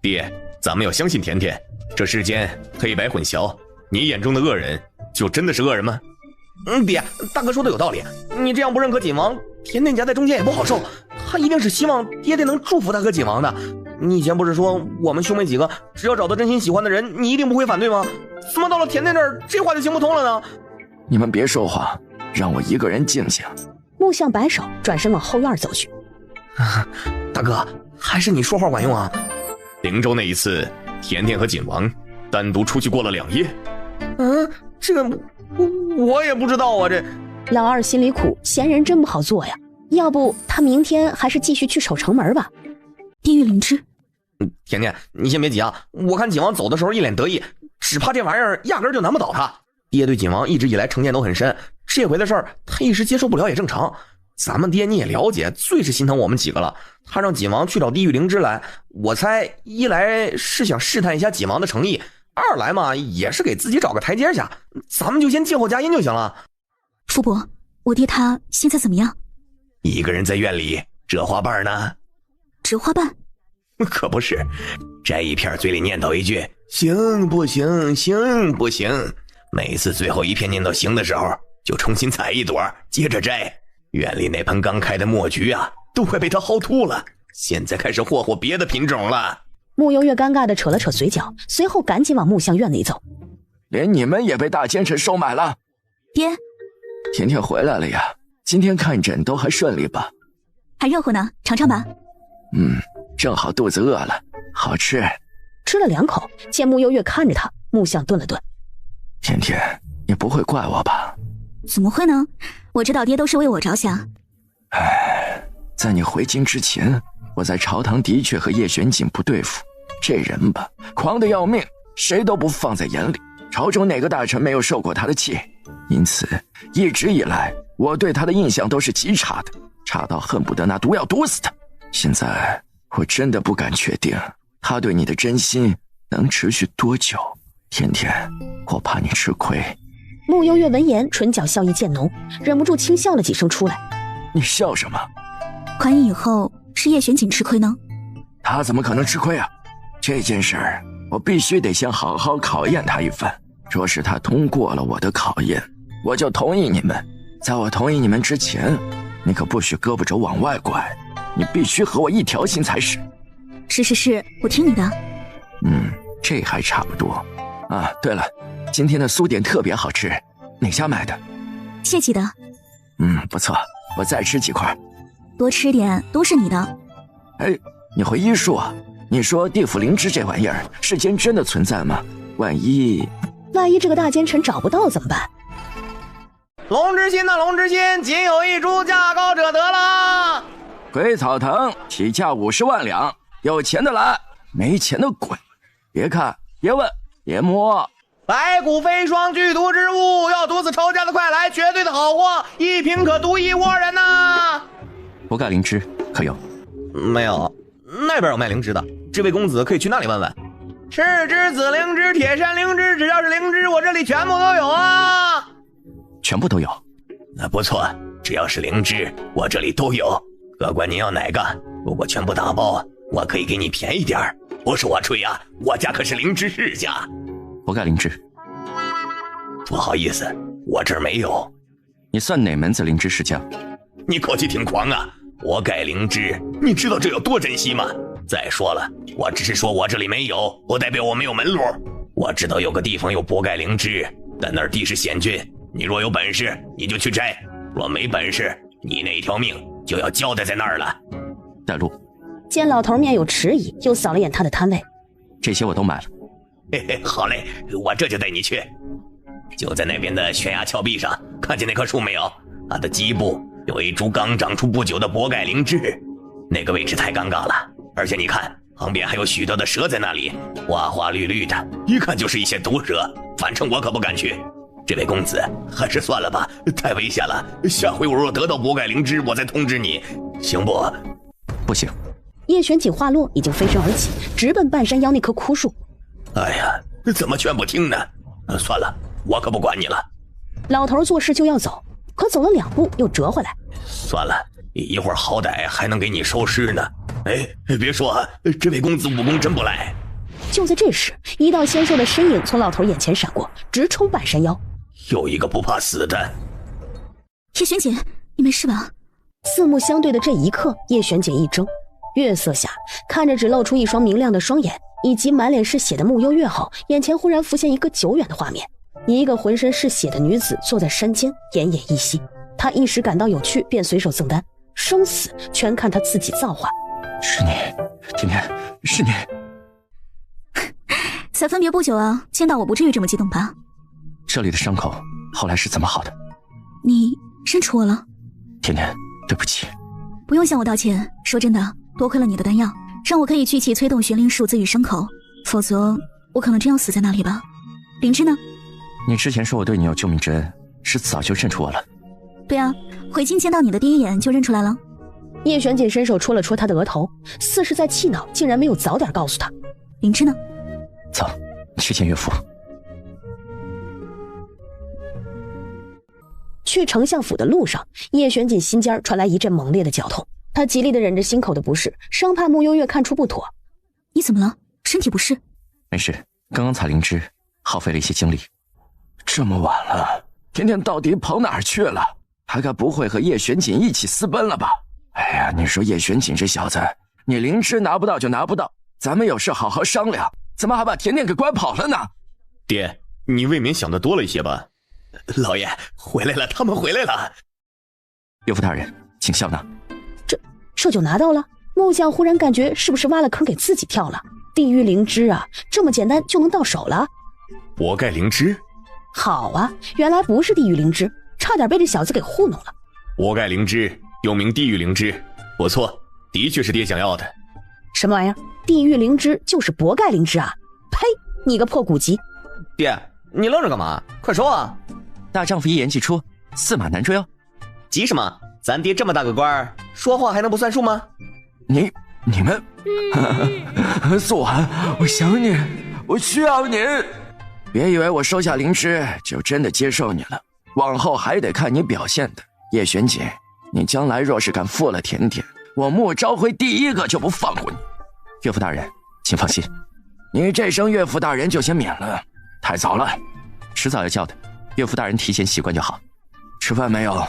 爹，咱们要相信甜甜。这世间黑白混淆，你眼中的恶人，就真的是恶人吗？爹，大哥说的有道理。你这样不认可锦王，甜甜夹在中间也不好受。他一定是希望爹爹能祝福他和锦王的。你以前不是说我们兄妹几个只要找到真心喜欢的人，你一定不会反对吗？怎么到了甜甜这儿，这话就行不通了呢？你们别说话，让我一个人静静。木相摆手，转身往后院走去。大哥，还是你说话管用啊。灵州那一次，甜甜和锦王单独出去过了2夜。这个我也不知道啊。这老二心里苦，闲人真不好做呀。要不他明天还是继续去守城门吧。地狱灵芝。甜甜，你先别急啊，我看锦王走的时候一脸得意，只怕这玩意儿压根就难不倒他。爹对锦王一直以来成见都很深，这回的事儿他一时接受不了也正常。咱们爹你也了解，最是心疼我们几个了。他让锦王去找地狱灵芝来，我猜一来是想试探一下锦王的诚意，二来嘛也是给自己找个台阶下。咱们就先静候佳音就行了。傅伯，我爹他现在怎么样？一个人在院里折花瓣呢。折花瓣？可不是，摘一片嘴里念叨一句行不行，行不行。每次最后一片念到行的时候，就重新采一朵，接着摘。院里那盆刚开的墨菊啊，都快被他薅秃了，现在开始霍霍别的品种了。穆悠月尴尬地扯了扯嘴角，随后赶紧往木像院里走。连你们也被大奸臣收买了？爹，甜甜回来了呀，今天看诊都还顺利吧？还热乎呢，尝尝吧。正好肚子饿了，好吃。吃了2口，见穆悠月看着他，木像顿了顿。甜甜，你不会怪我吧？怎么会呢？我知道爹都是为我着想。在你回京之前，我在朝堂的确和叶玄景不对付。这人吧，狂得要命，谁都不放在眼里。朝中哪个大臣没有受过他的气？因此，一直以来，我对他的印象都是极差的，差到恨不得拿毒药毒死他。现在，我真的不敢确定，他对你的真心能持续多久。甜甜，我怕你吃亏。穆悠月闻言，唇角笑意渐浓，忍不住轻笑了几声出来。你笑什么？怀疑以后是叶玄景吃亏呢？他怎么可能吃亏啊？这件事儿，我必须得先好好考验他一番。若是他通过了我的考验，我就同意你们。在我同意你们之前，你可不许胳膊肘往外拐，你必须和我一条心才是。是，我听你的。这还差不多。啊，对了，今天的酥点特别好吃，哪家买的？谢记的。不错，我再吃几块。多吃点，都是你的。你会医术啊？你说地府灵芝这玩意儿，世间真的存在吗？万一这个大奸臣找不到怎么办？龙之心呐，龙之心，仅有一株，价高者得了。鬼草藤起价50万两，有钱的来，没钱的滚。别看，别问，别摸。白骨飞霜，剧毒之物，要毒死仇家的快来，绝对的好货，一瓶可毒一窝人呐。不盖灵芝可有？没有，那边有卖灵芝的，这位公子可以去那里问问。赤之子灵芝、铁山灵芝，只要是灵芝，我这里全部都有啊。全部都有？那不错，只要是灵芝，我这里都有。各管您要哪个，如果全部打包，我可以给你便宜点儿。不是我吹啊，我家可是灵芝世家。不盖灵芝。不好意思，我这儿没有。你算哪门子灵芝世家？你口气挺狂啊！我盖灵芝，你知道这有多珍惜吗？再说了，我只是说我这里没有，不代表我没有门路。我知道有个地方有补钙灵芝，但那儿地势险峻，你若有本事，你就去摘；若没本事，你那条命就要交代在那儿了。带路。见老头面有迟疑，又扫了眼他的摊位。这些我都买了。嘿嘿，好嘞，我这就带你去。就在那边的悬崖峭壁上，看见那棵树没有？它的基部有一株刚长出不久的补钙灵芝，那个位置太尴尬了。而且你看，旁边还有许多的蛇在那里，花花绿绿的，一看就是一些毒蛇。反正我可不敢去。这位公子，还是算了吧，太危险了。下回我若得到补钙灵芝，我再通知你，行不？不行。叶玄景话落，已经飞身而起，直奔半山腰那棵枯树。哎呀，怎么全不听呢？算了，我可不管你了。老头做事就要走，可走了2步又折回来。算了，一会儿好歹还能给你收尸呢。别说，这位公子武功真不赖。就在这时，一道纤瘦的身影从老头眼前闪过，直冲半山腰。有一个不怕死的。叶玄景，你没事吧？四目相对的这一刻，叶玄景一怔，月色下看着只露出一双明亮的双眼以及满脸是血的穆幽月后，眼前忽然浮现一个久远的画面，一个浑身是血的女子坐在山间奄奄一息。他一时感到有趣，便随手赠丹，生死全看他自己造化。是你，甜甜，是你。才分别不久啊，见到我不至于这么激动吧？这里的伤口后来是怎么好的？你认出我了？甜甜，对不起。不用向我道歉，说真的，多亏了你的丹药，让我可以聚气催动玄灵术自愈伤口，否则我可能真要死在那里吧。灵芝呢？你之前说我对你有救命之恩，是早就认出我了。对啊，回京见到你的第一眼就认出来了。叶玄景伸手戳了戳他的额头，似是在气恼，竟然没有早点告诉他。灵芝呢？走，去见岳父。去丞相府的路上，叶玄锦心尖传来一阵猛烈的绞痛，他极力的忍着心口的不适，生怕穆幽月看出不妥。你怎么了？身体不适？没事，刚刚采灵芝，耗费了一些精力。这么晚了，甜甜到底跑哪儿去了？他该不会和叶玄锦一起私奔了吧？哎呀，你说叶玄锦这小子，你灵芝拿不到就拿不到，咱们有事好好商量，怎么还把甜甜给拐跑了呢？爹，你未免想得多了一些吧？老爷，回来了，他们回来了。岳父大人，请笑纳。这就拿到了？木匠忽然感觉是不是挖了坑给自己跳了？地狱灵芝啊，这么简单就能到手了？博盖灵芝？好啊，原来不是地狱灵芝，差点被这小子给糊弄了。博盖灵芝又名地狱灵芝，不错，的确是爹想要的。什么玩意儿？地狱灵芝就是博盖灵芝啊？呸！你个破古籍！爹，你愣着干嘛？快说啊！大丈夫一言既出，驷马难追哦。急什么？咱爹这么大个官儿，说话还能不算数吗？你们，素涵，我想你，我需要你。别以为我收下灵芝就真的接受你了，往后还得看你表现的。叶玄锦，你将来若是敢负了甜甜，我穆昭辉第一个就不放过你。岳父大人，请放心，你这声岳父大人就先免了，太早了，迟早要叫的。岳父大人提前习惯就好。吃饭没有？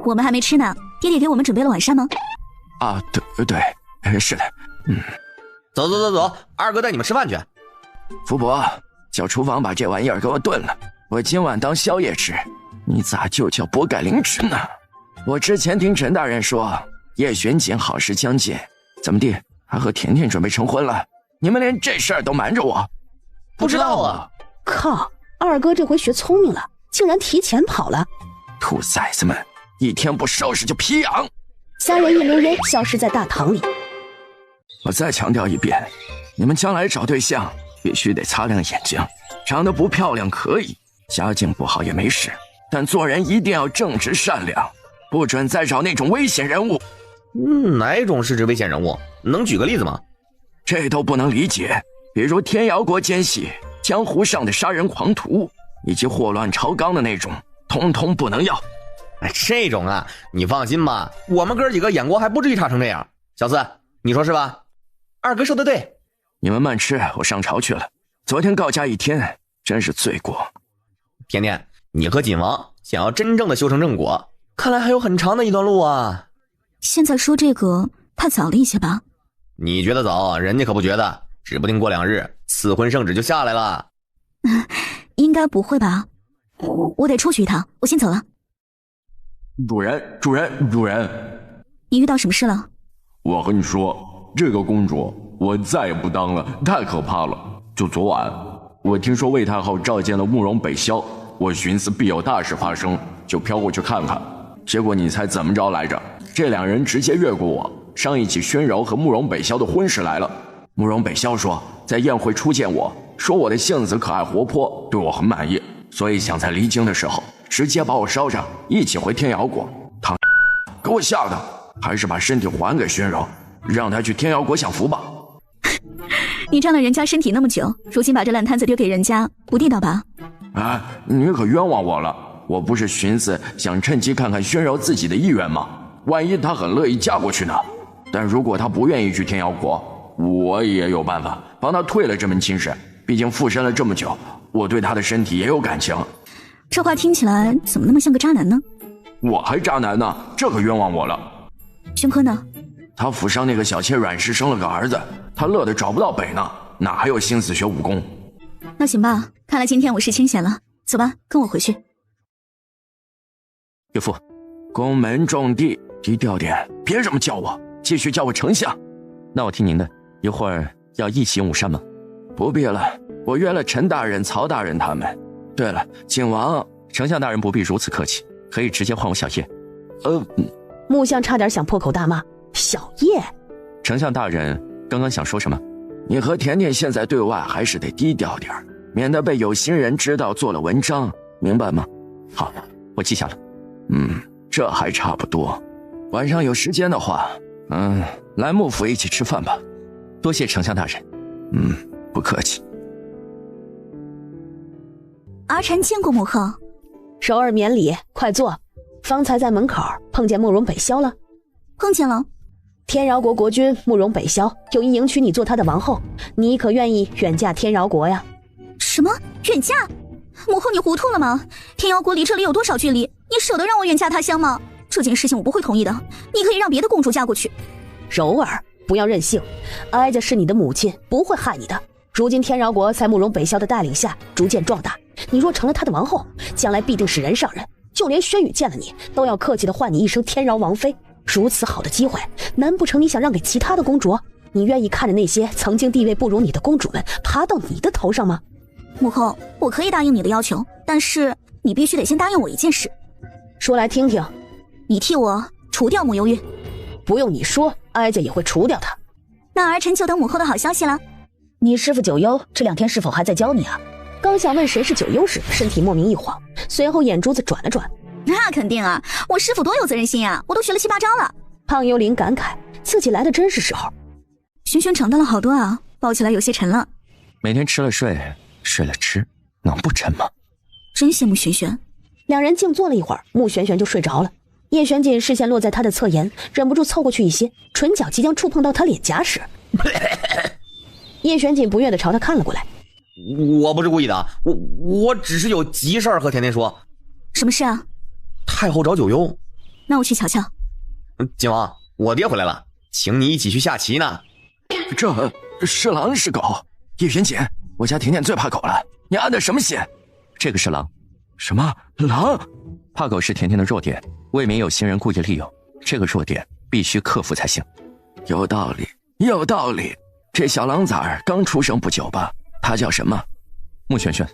我们还没吃呢，爹爹给我们准备了晚膳吗？啊，对，是的。走，二哥带你们吃饭去。福伯，叫厨房把这玩意儿给我炖了，我今晚当宵夜吃。你咋就叫博盖灵芝呢？我之前听陈大人说叶玄锦好事将近，怎么地还和甜甜准备成婚了？你们连这事儿都瞒着我？不知道啊。靠，二哥这回学聪明了，竟然提前跑了。兔崽子们，一天不收拾就皮痒。三人一溜烟消失在大堂里。我再强调一遍，你们将来找对象必须得擦亮眼睛，长得不漂亮可以，家境不好也没事，但做人一定要正直善良，不准再找那种危险人物。哪种是指危险人物？能举个例子吗？这都不能理解，比如天瑶国奸细、江湖上的杀人狂徒，以及祸乱朝纲的那种，通通不能要。这种啊，你放心吧，我们哥几个眼光还不至于差成这样。小四，你说是吧？二哥说的对。你们慢吃，我上朝去了。昨天告假一天，真是罪过。甜甜，你和锦王想要真正的修成正果，看来还有很长的一段路啊。现在说这个太早了一些吧？你觉得早，人家可不觉得，指不定过2日，赐婚圣旨就下来了。应该不会吧？我得出去一趟，我先走了。主人，你遇到什么事了？我和你说，这个公主我再也不当了，太可怕了。就昨晚，我听说魏太后召见了慕容北萧，我寻思必有大事发生，就飘过去看看。结果你猜怎么着来着？这2人直接越过我，商议起宣柔和慕容北萧的婚事来了。慕容北萧说，在宴会初见我，说我的性子可爱活泼，对我很满意，所以想在离京的时候直接把我捎上，一起回天瑶国。他给我吓的，还是把身体还给宣柔，让他去天瑶国享福吧。你占了人家身体那么久，如今把这烂摊子丢给人家，不地道吧？哎，你可冤枉我了，我不是寻思想趁机看看宣柔自己的意愿吗？万一她很乐意嫁过去呢？但如果她不愿意去天瑶国，我也有办法帮她退了这门亲事，毕竟附身了这么久，我对她的身体也有感情。这话听起来怎么那么像个渣男呢？我还渣男呢，这可冤枉我了。宣科呢？他府上那个小妾阮氏生了个儿子，他乐得找不到北呢，哪还有心思学武功？那行吧，看来今天我是清闲了，走吧，跟我回去。岳父，宫门重地，低调点，别这么叫我，继续叫我丞相。那我听您的，一会儿要一起午膳吗？不必了，我约了陈大人、曹大人他们。对了，景王，丞相大人不必如此客气，可以直接唤我小叶。木匠差点想破口大骂，小叶。丞相大人刚刚想说什么？你和甜甜现在对外还是得低调点，免得被有心人知道做了文章，明白吗？好，我记下了。这还差不多。晚上有时间的话，来幕府一起吃饭吧。多谢丞相大人。不客气。儿臣见过母后。柔儿免礼，快坐。方才在门口碰见慕容北萧了？碰见了。天饶国国君慕容北萧有意迎娶你做他的王后，你可愿意远嫁天饶国呀？什么远嫁？母后你糊涂了吗？天瑶国离这里有多少距离？你舍得让我远嫁他乡吗？这件事情我不会同意的，你可以让别的公主嫁过去。柔儿，不要任性，哀家是你的母亲，不会害你的。如今天饶国在慕容北萧的带领下逐渐壮大，你若成了他的王后，将来必定是人上人，就连轩宇见了你都要客气地唤你一声天饶王妃。如此好的机会，难不成你想让给其他的公主？你愿意看着那些曾经地位不如你的公主们爬到你的头上吗？母后，我可以答应你的要求，但是你必须得先答应我一件事。说来听听。你替我除掉慕幽月。不用你说，哀家也会除掉他。那儿臣就等母后的好消息了。你师父九幽这2天是否还在教你啊？刚想问谁是九幽时，身体莫名一晃，随后眼珠子转了转。那肯定啊，我师父多有责任心啊，我都学了7、8招了。胖幽灵感慨自己来的真是时候。轩轩长大了好多啊，抱起来有些沉了。每天吃了睡，睡了吃，能不沉吗？真羡慕轩轩。两人静坐了一会儿，穆璇璇就睡着了。叶玄锦视线落在他的侧颜，忍不住凑过去一些，唇角即将触碰到他脸颊时，叶玄锦不悦地朝他看了过来。我不是故意的，我只是有急事儿和甜甜说。什么事啊？太后找九幽。那我去瞧瞧。景王，我爹回来了，请你一起去下棋呢。这是狼是狗？叶玄锦，我家甜甜最怕狗了，你安的什么心？这个是狼。什么狼？怕狗是甜甜的弱点，未免有心人故意利用，这个弱点必须克服才行。有道理，有道理。这小狼崽儿刚出生不久吧？他叫什么？穆璇璇。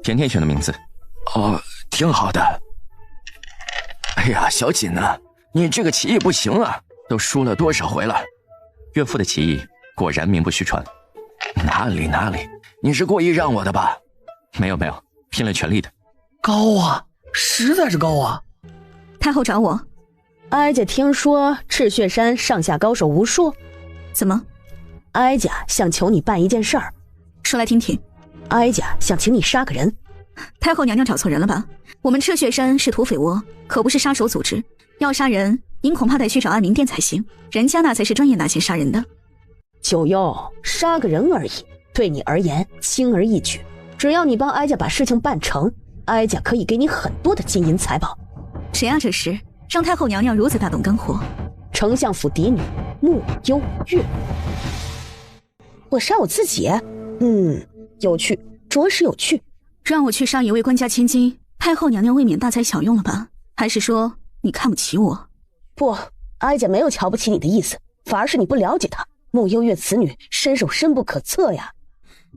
甜甜选的名字。挺好的。哎呀，小锦啊，你这个棋艺不行啊，都输了多少回了？岳父的棋艺果然名不虚传。哪里，你是故意让我的吧？没有，拼了全力的。高啊，实在是高啊。太后找我。哀家听说赤血山上下高手无数。怎么？哀家想求你办一件事儿。说来听听。哀家想请你杀个人。太后娘娘找错人了吧？我们赤血山是土匪窝，可不是杀手组织。要杀人，您恐怕得去找安民殿才行，人家那才是专业拿钱杀人的。九幽，杀个人而已，对你而言轻而易举。只要你帮哀家把事情办成，哀家可以给你很多的金银财宝。谁啊这是？让太后娘娘如此大动肝火。丞相府嫡女慕幽月。我杀我自己？有趣，着实有趣。让我去杀一位官家千金，太后娘娘未免大材小用了吧？还是说你看不起我？不，哀家没有瞧不起你的意思，反而是你不了解她。慕幽月此女身手深不可测呀。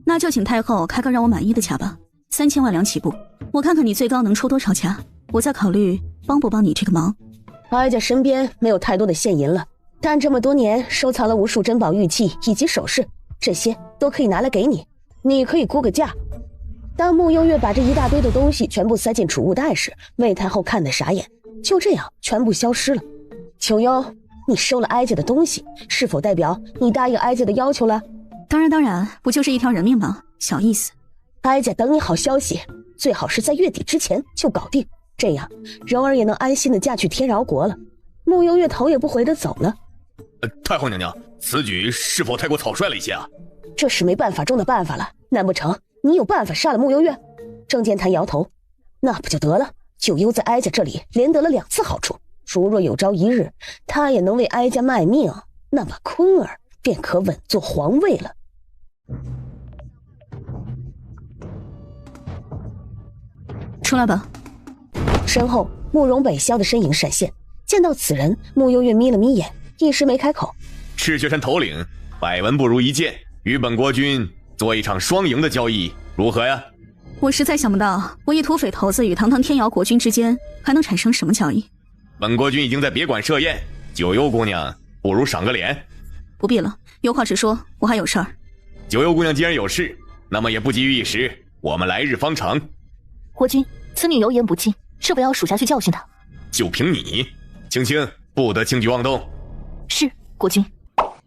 那就请太后开个让我满意的价吧，3000万两起步，我看看你最高能出多少价，我再考虑帮不帮你这个忙。哀家身边没有太多的现银了，但这么多年收藏了无数珍宝玉器以及首饰，这些都可以拿来给你，你可以估个价。当慕幽月把这一大堆的东西全部塞进储物袋时，魏太后看得傻眼，就这样全部消失了。九幽，你收了哀家的东西，是否代表你答应哀家的要求了？当然，不就是一条人命吗？小意思。哀家等你好消息，最好是在月底之前就搞定，这样柔儿也能安心的嫁去天饶国了。慕幽月头也不回的走了。太后娘娘，此举是否太过草率了一些啊？这是没办法中的办法了，难不成你有办法杀了慕幽月？郑建坛摇头，那不就得了？九幽在哀家这里连得了2次好处，如若有朝一日他也能为哀家卖命，那么坤儿便可稳坐皇位了。出来吧。身后慕容北萧的身影闪现，见到此人，慕幽月眯了眯眼，一时没开口。赤血山头领，百闻不如一见，与本国君做一场双赢的交易，如何呀？我实在想不到，我一土匪头子与堂堂天瑶国君之间还能产生什么交易。本国君已经在别馆设宴，九幽姑娘不如赏个脸。不必了，有话直说，我还有事儿。九幽姑娘既然有事，那么也不急于一时，我们来日方长。国君，此女油盐不进，是否要属下去教训她？就凭你，青青不得轻举妄动。是，国君。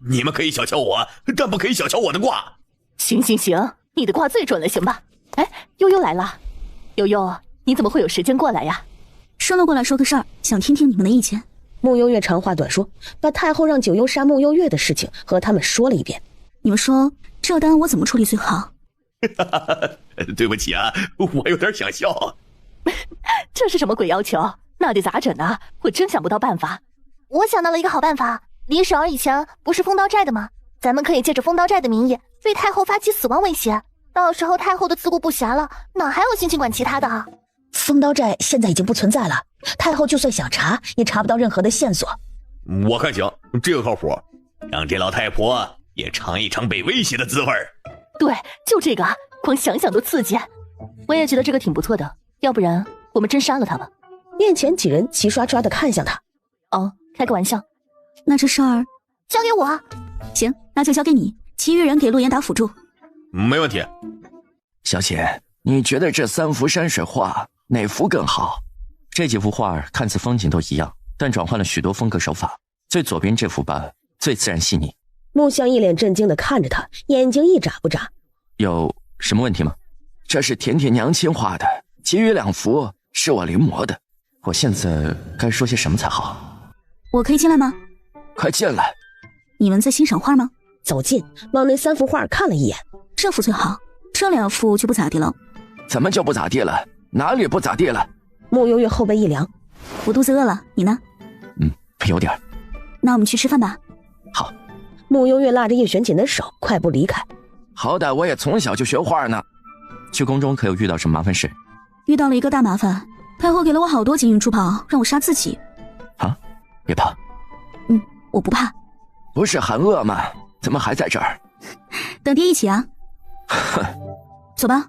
你们可以小瞧我，但不可以小瞧我的卦。行，你的卦最准了，行吧？哎，悠悠来了。悠悠，你怎么会有时间过来呀？顺路过来说个事儿，想听听你们的意见。慕幽月长话短说，把太后让九幽杀慕幽月的事情和他们说了一遍。你们说这单我怎么处理最好？对不起啊，我有点想笑。这是什么鬼要求？那得咋整啊？我真想不到办法。我想到了一个好办法，李婶儿以前不是封刀寨的吗？咱们可以借着封刀寨的名义对太后发起死亡威胁，到时候太后的自顾不暇了，哪还有心情管其他的啊？封刀寨现在已经不存在了，太后就算想查也查不到任何的线索。我看行，这个靠谱，让这老太婆也尝一尝被威胁的滋味。对，就这个，光想想都刺激。我也觉得这个挺不错的，要不然我们真杀了他吧。面前几人齐刷刷地看向他。哦，开个玩笑。那这事儿交给我。行，那就交给你，其余人给陆延达辅助。没问题。小姐，你觉得这3幅山水画哪幅更好？这几幅画看似风景都一样，但转换了许多风格手法。最左边这幅吧，最自然细腻。木香一脸震惊地看着他，眼睛一眨不眨。有什么问题吗？这是甜甜娘亲画的，其余2幅是我临摹的。我现在该说些什么才好？我可以进来吗？快进来。你们在欣赏画吗？走近，往那3幅画看了一眼。这幅最好，这2幅就不咋地了。怎么就不咋地了？哪里不咋地了？慕幽月后背一凉。我肚子饿了，你呢？有点。那我们去吃饭吧。好。慕幽月拉着叶玄锦的手，快步离开。好歹我也从小就学画呢。去宫中可有遇到什么麻烦事？遇到了一个大麻烦，太后给了我好多金银珠宝，让我杀自己。啊？别怕。我不怕。不是喊饿吗？怎么还在这儿？等爹一起啊。走吧。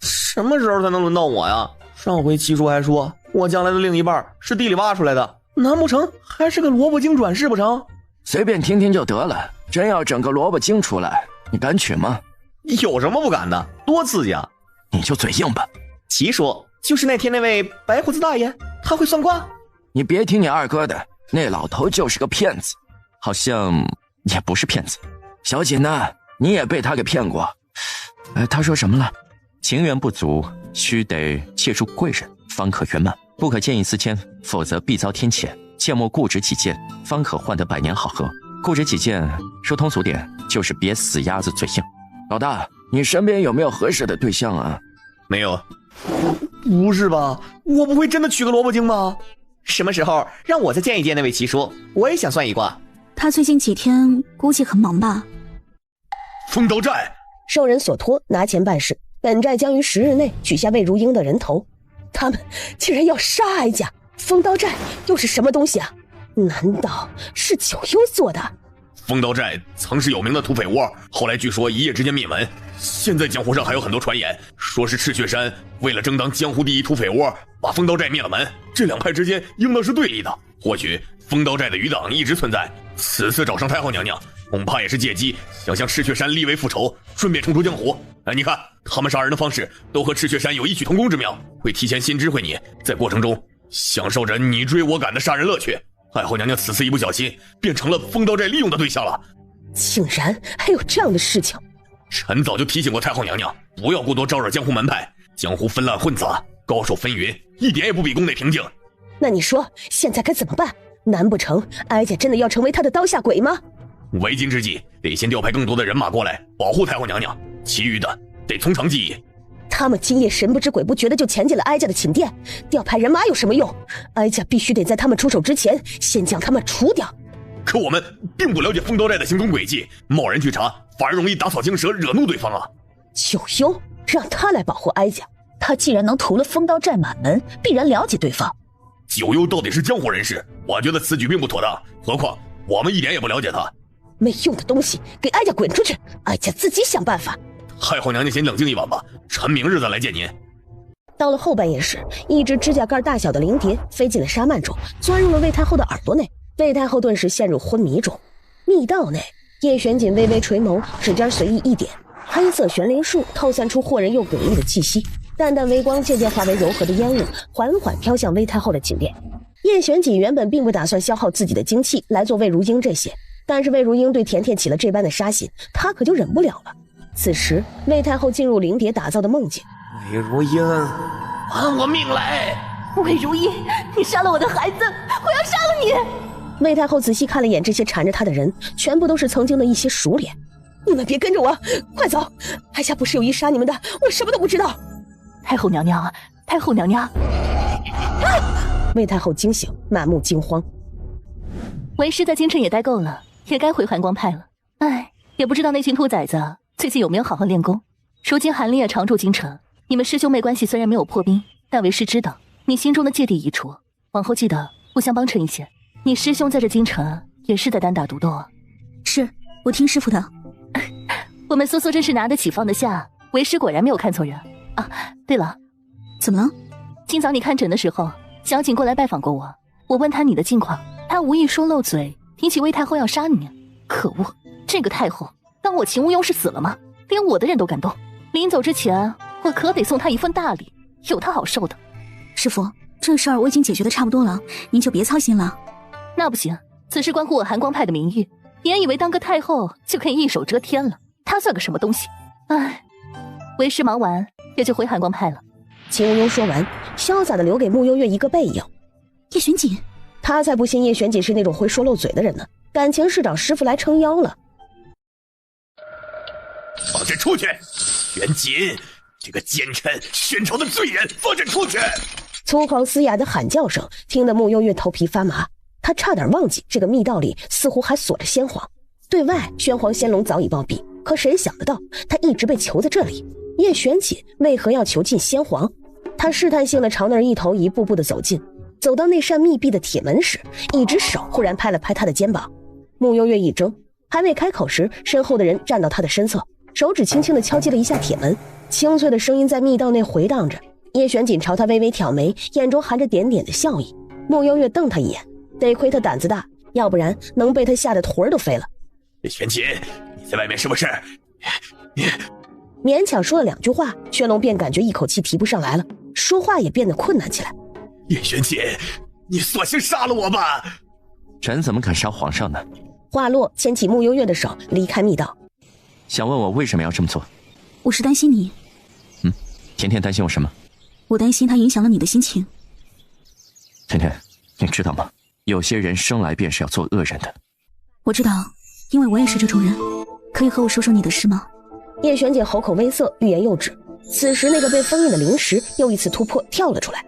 什么时候才能轮到我呀？上回七叔还说我将来的另一半是地里挖出来的，难不成还是个萝卜精转世不成？随便听听就得了，真要整个萝卜精出来，你敢娶吗？有什么不敢的？多刺激啊！你就嘴硬吧。七叔就是那天那位白胡子大爷，他会算卦。你别听你二哥的，那老头就是个骗子。好像也不是骗子。小锦呢？你也被他给骗过。他说什么了？情缘不足，须得借助贵人，方可圆满。不可见异思迁，否则必遭天谴。切莫固执己见，方可换得百年好合。固执己见，说通俗点，就是别死鸭子嘴硬。老大，你身边有没有合适的对象啊？没有。不是吧？我不会真的娶个萝卜精吧？什么时候让我再见一见那位奇叔？我也想算一卦。他最近几天估计很忙吧？封刀寨受人所托，拿钱办事。本寨将于10日内取下魏如英的人头。他们竟然要杀哀家！封刀寨又是什么东西啊？难道是九幽做的？封刀寨曾是有名的土匪窝，后来据说一夜之间灭门。现在江湖上还有很多传言，说是赤雀山为了争当江湖第一土匪窝，把封刀寨灭了门。这2派之间应当是对立的。或许封刀寨的余党一直存在，此次找上太后娘娘，恐怕也是借机想向赤雀山立威复仇，顺便重出江湖。你看他们杀人的方式都和赤雀山有异曲同工之妙，会提前先知会你，在过程中享受着你追我赶的杀人乐趣。太后娘娘此次一不小心变成了封刀寨利用的对象了。竟然还有这样的事情！臣早就提醒过太后娘娘，不要过多招惹江湖门派，江湖纷乱混杂，高手纷纭，一点也不比宫内平静。那你说现在该怎么办？难不成哀家真的要成为他的刀下鬼吗？为今之计，得先调派更多的人马过来保护太后娘娘，其余的得从长计议。他们今夜神不知鬼不觉的就潜进了哀家的寝殿，调派人马有什么用？哀家必须得在他们出手之前先将他们除掉。可我们并不了解封刀寨的行踪轨迹，贸然去查反而容易打草惊蛇，惹怒对方啊。九幽让他来保护哀家，他既然能屠了封刀寨满门，必然了解对方。九幽到底是江湖人士，我觉得此举并不妥当，何况我们一点也不了解他。没用的东西，给哀家滚出去！哀家自己想办法。太后娘娘先冷静一晚吧，臣明日再来见您。到了后半夜时，一只指甲盖大小的灵蝶飞进了纱幔中，钻入了魏太后的耳朵内。魏太后顿时陷入昏迷中。密道内，叶玄锦微微垂眸，指尖随意一点，黑色悬铃树透散出惑人又诡异的气息，淡淡微光渐渐化为柔和的烟雾，缓缓飘向魏太后的寝殿。叶玄锦原本并不打算消耗自己的精气来做魏如英这些，但是魏如英对甜甜起了这般的杀心，他可就忍不了了。此时魏太后进入灵蝶打造的梦境。魏如英，还我命来！魏如意，你杀了我的孩子，我要杀了你！魏太后仔细看了眼这些缠着她的人，全部都是曾经的一些熟脸。你们别跟着我，快走！哀家不是有意杀你们的，我什么都不知道。太后娘娘，太后娘娘！魏太后惊醒，满目惊慌。为师在京城也待够了，也该回寒光派了。哎，也不知道那群兔崽子最近有没有好好练功。如今韩林也常驻京城，你们师兄妹关系虽然没有破冰，但为师知道你心中的芥蒂已除，往后记得互相帮衬一些。你师兄在这京城也是在单打独斗啊。是，我听师傅的。我们苏苏真是拿得起放得下，为师果然没有看错人啊。对了，怎么了？今早你看诊的时候，小景过来拜访过我，我问他你的近况，他无意说漏嘴，提起魏太后要杀你。可恶，这个太后当我秦无庸是死了吗？连我的人都敢动。临走之前，我可得送他一份大礼，有他好受的。师傅，这事儿我已经解决的差不多了，您就别操心了。那不行，此事关乎我寒光派的名誉，别以为当个太后就可以一手遮天了。他算个什么东西？唉，为师忙完也就回寒光派了。秦无庸说完，潇洒的留给穆幽月一个背影。叶玄锦，他才不信叶玄锦是那种会说漏嘴的人呢，感情是找师傅来撑腰了。放朕出去！玄锦，这个奸臣，宣朝的罪人，放朕出去！粗犷嘶哑的喊叫声听得穆幽月头皮发麻，他差点忘记这个密道里似乎还锁着先皇。对外，宣皇仙龙早已暴毙，可谁想得到他一直被囚在这里？叶玄锦为何要囚禁先皇？他试探性的朝那儿一头一步步的走近，走到那扇密闭的铁门时，一只手忽然拍了拍他的肩膀。穆幽月一怔，还未开口时，身后的人站到他的身侧，手指轻轻地敲击了一下铁门，清脆的声音在密道内回荡着。叶玄锦朝他微微挑眉，眼中含着点点的笑意。穆幽月瞪他一眼，得亏他胆子大，要不然能被他吓得魂儿都飞了。玄锦，你在外面是不是？你勉强说了两句话，轩龙便感觉一口气提不上来了，说话也变得困难起来。叶玄锦，你索性杀了我吧！臣怎么敢杀皇上呢？话落，牵起穆幽月的手离开密道。想问我为什么要这么做？我是担心你。甜甜担心我什么？我担心他影响了你的心情。甜甜，你知道吗？有些人生来便是要做恶人的。我知道，因为我也是这种人。可以和我说说你的事吗？叶玄锦口口微涩，欲言又止。此时那个被封印的灵石又一次突破跳了出来。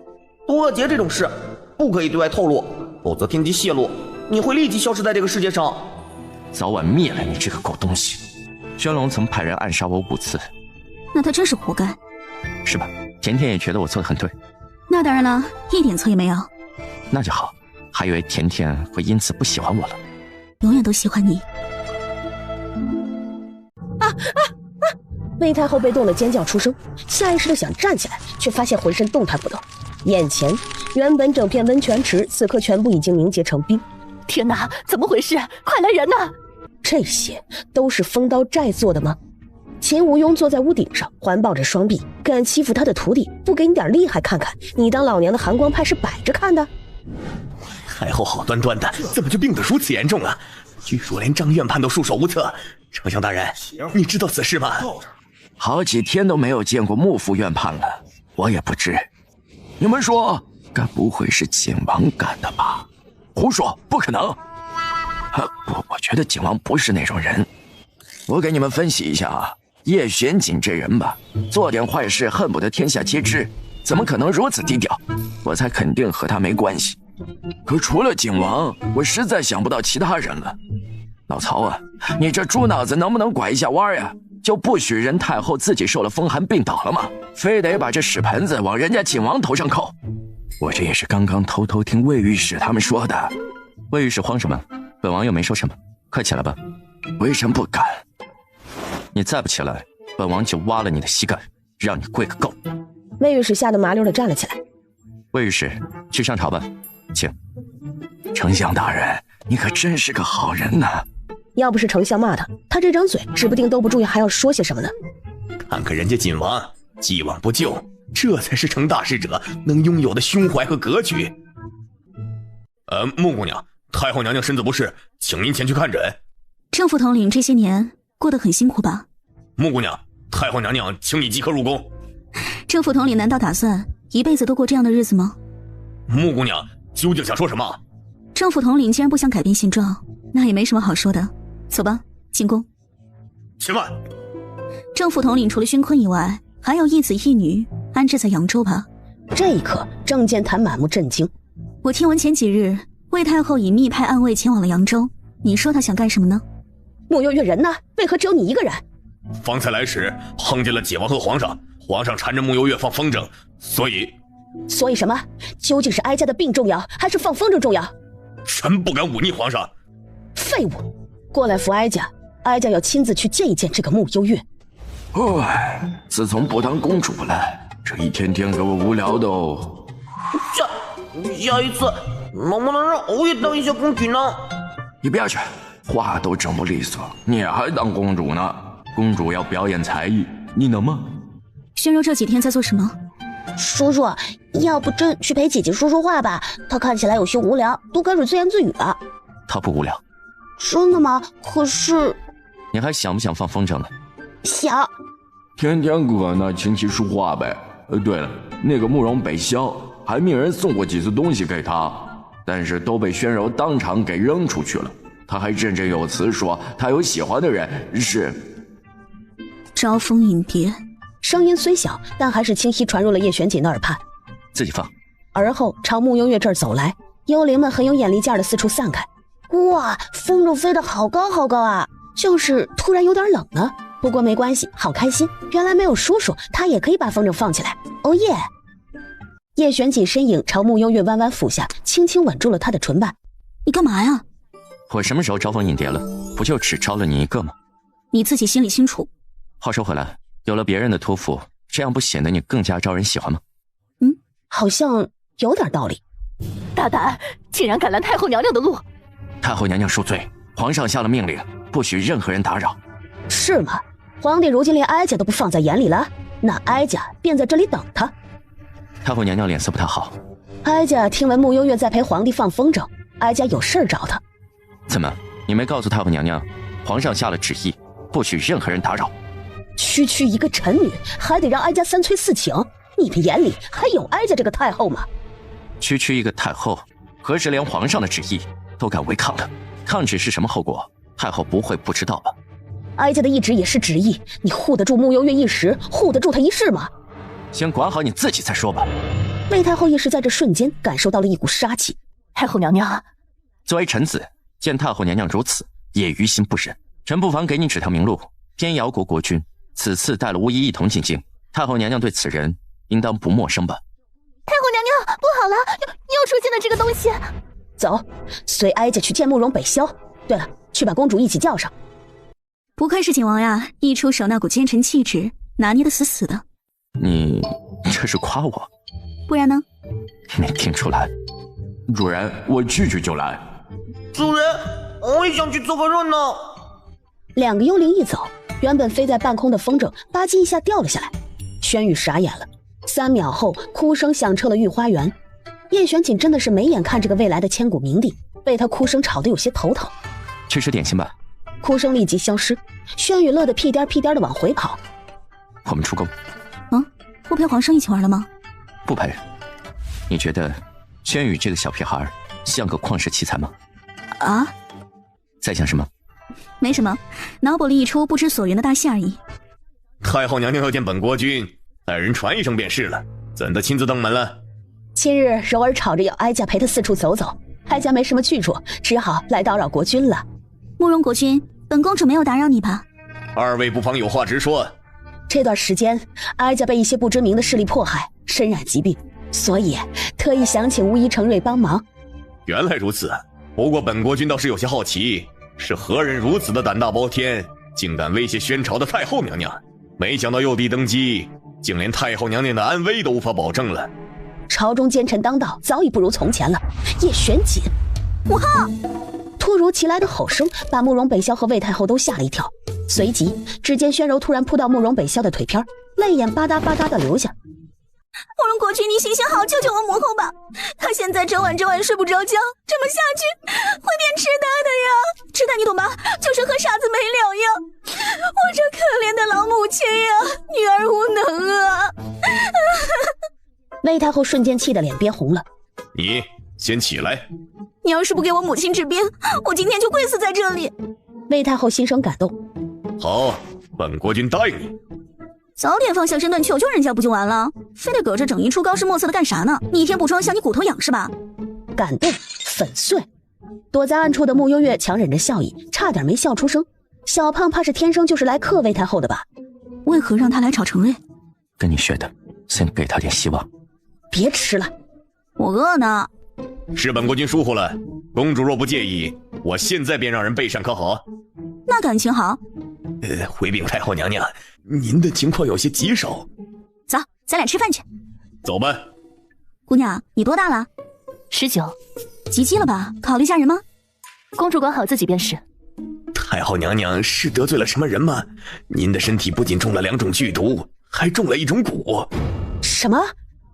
毒恶劫这种事不可以对外透露，否则天机泄露，你会立即消失在这个世界上。早晚灭了你这个狗东西！轩龙曾派人暗杀我5次。那他真是活该。是吧？甜甜也觉得我做得很对。那当然了，一点错也没有。那就好，还以为甜甜会因此不喜欢我了。永远都喜欢你。魏太后被冻得尖叫出声，下意识的想站起来，却发现浑身动弹不得。眼前原本整片温泉池，此刻全部已经凝结成冰。天哪，怎么回事？快来人呐！这些都是风刀寨做的吗？秦无庸坐在屋顶上，环抱着双臂，敢欺负他的徒弟，不给你点厉害看看，你当老娘的寒光派是摆着看的？太后好端端的，怎么就病得如此严重了？据说连张院判都束手无策。丞相大人，你知道此事吗？好几天都没有见过幕府院判了，我也不知。你们说，该不会是景王干的吧？胡说，不可能！我觉得景王不是那种人。我给你们分析一下啊，叶玄锦这人吧，做点坏事恨不得天下皆知，怎么可能如此低调？我猜肯定和他没关系。可除了景王，我实在想不到其他人了。老曹啊，你这猪脑子能不能拐一下弯呀？就不许人太后自己受了风寒病倒了吗？非得把这屎盆子往人家景王头上扣？我这也是刚刚偷偷听魏御史他们说的。魏御史慌什么？本王又没说什么，快起来吧。为什么不敢？你再不起来，本王就挖了你的膝盖，让你跪个够。魏御史吓得麻溜地站了起来。魏御史，去上朝吧，请。丞相大人，你可真是个好人呐！要不是丞相骂他，他这张嘴指不定兜不住还要说些什么呢。看看人家景王，既往不咎，这才是成大事者能拥有的胸怀和格局。穆姑娘，太后娘娘身子不适，请您前去看诊。郑副统领这些年过得很辛苦吧？穆姑娘，太后娘娘请你即刻入宫。郑副统领难道打算一辈子都过这样的日子吗？穆姑娘究竟想说什么？政府统领既然不想改变现状，那也没什么好说的。走吧，进宫。且慢，政府统领除了勋坤以外，还有一子一女安置在扬州吧？这一刻，郑健谈满目震惊。我听闻前几日魏太后以密派暗卫前往了扬州，你说她想干什么呢？穆幽月人呢？为何只有你一个人？方才来时碰见了解王和皇上，皇上缠着穆幽月放风筝，所以什么？究竟是哀家的病重要，还是放风筝重要？臣不敢忤逆皇上。废物！过来扶哀家，哀家要亲自去见一见这个穆幽月。唉，自从不当公主了，这一天天给我无聊的哦。下一次能不能让欧爷当一下公主呢？你不要去，话都整不利索，你还当公主呢？公主要表演才艺，你能吗？宣柔这几天在做什么？叔叔，要不朕去陪姐姐说说话吧？她看起来有些无聊，都开始自言自语了。她不无聊。真的吗？可是……你还想不想放风筝了？想。天天搁那琴棋书画呗。对了，那个慕容北萧还命人送过几次东西给他，但是都被宣柔当场给扔出去了。他还振振有词说他有喜欢的人是招蜂引蝶。声音虽小，但还是清晰传入了叶玄锦的耳畔。自己放。而后朝慕幽月这儿走来，幽灵们很有眼力劲儿的四处散开。哇，风筝飞得好高好高啊！就是突然有点冷呢。不过没关系，好开心！原来没有叔叔，他也可以把风筝放起来。哦耶！叶玄锦身影朝慕幽月弯弯俯下，轻轻吻住了她的唇瓣。你干嘛呀？我什么时候招蜂引蝶了？不就只招了你一个吗？你自己心里清楚。话说回来，有了别人的托付，这样不显得你更加招人喜欢吗？好像有点道理。大胆，竟然敢拦太后娘娘的路！太后娘娘恕罪，皇上下了命令，不许任何人打扰。是吗？皇帝如今连哀家都不放在眼里了，那哀家便在这里等他。太后娘娘脸色不太好。哀家听闻慕幽月在陪皇帝放风筝，哀家有事找他。怎么，你没告诉太后娘娘，皇上下了旨意，不许任何人打扰？区区一个臣女，还得让哀家三催四请？你们眼里还有哀家这个太后吗？区区一个太后，何时连皇上的旨意都敢违抗了？抗旨是什么后果？太后不会不知道吧？哀家的一旨也是旨意，你护得住慕幽月一时，护得住她一世吗？先管好你自己再说吧。魏太后一时在这瞬间感受到了一股杀气。太后娘娘，作为臣子，见太后娘娘如此，也于心不忍。臣不妨给你指条明路，偏瑶国国君此次带了巫医一同进京，太后娘娘对此人应当不陌生吧？太后娘娘，不好了，又出现了这个东西。走，随哀家去见慕容北萧。对了，去把公主一起叫上。不愧是景王呀，一出手那股奸臣气质，拿捏得死死的。你这是夸我？不然呢？没听出来。主人，我去就来。主人，我也想去凑个热闹。两个幽灵一走，原本飞在半空的风筝吧唧一下掉了下来。轩宇傻眼了，3秒后，哭声响彻了御花园。叶玄锦真的是没眼看这个未来的千古名帝，被他哭声吵得有些头疼。去吃点心吧。哭声立即消失，轩宇乐得屁颠屁颠的往回跑。我们出宫。不陪皇上一起玩了吗？不陪。你觉得轩宇这个小屁孩像个旷世奇才吗？啊？在想什么？没什么，脑补了一出不知所云的大戏而已。太后娘娘要见本国君，带人传一声便是了，怎的亲自登门了？今日柔儿吵着要哀家陪她四处走走，哀家没什么去处，只好来叨扰国君了。慕容国君，本公主没有打扰你吧？二位不妨有话直说。这段时间，哀家被一些不知名的势力迫害，身染疾病，所以特意想请巫医程瑞帮忙。原来如此，不过本国君倒是有些好奇，是何人如此的胆大包天，竟敢威胁宣朝的太后娘娘？没想到幼帝登基，竟连太后娘娘的安危都无法保证了。朝中奸臣当道，早已不如从前了。叶玄锦，5号！突如其来的吼声把慕容北萧和魏太后都吓了一跳，随即只见宣柔突然扑到慕容北萧的腿边，泪眼吧嗒吧嗒的流下。慕容国君，你行行好，救救我母后吧！她现在整晚睡不着觉，这么下去会变痴呆的呀！痴呆你懂吧？就是和傻子没两样。我这可怜的老母亲呀，女儿无能啊！魏太后瞬间气得脸憋红了。你先起来。你要是不给我母亲治病，我今天就跪死在这里。魏太后心生感动。好，本国君答应你。早点放下身段求求人家不就完了？非得搁这整一出高深莫测的干啥呢？你一天不装像你骨头痒是吧？感动粉碎。躲在暗处的穆幽月强忍着笑意，差点没笑出声。小胖怕是天生就是来克魏太后的吧？为何让他来炒成魏？跟你学的，先给他点希望。别吃了，我饿呢。是本国君疏忽了，公主若不介意，我现在便让人备膳可好？那感情好。回禀太后娘娘，您的情况有些棘手。走，咱俩吃饭去。走吧。姑娘，你多大了？19。及笄了吧？考虑嫁人吗？公主管好自己便是。太后娘娘是得罪了什么人吗？您的身体不仅中了2种剧毒，还中了1种蛊。什么？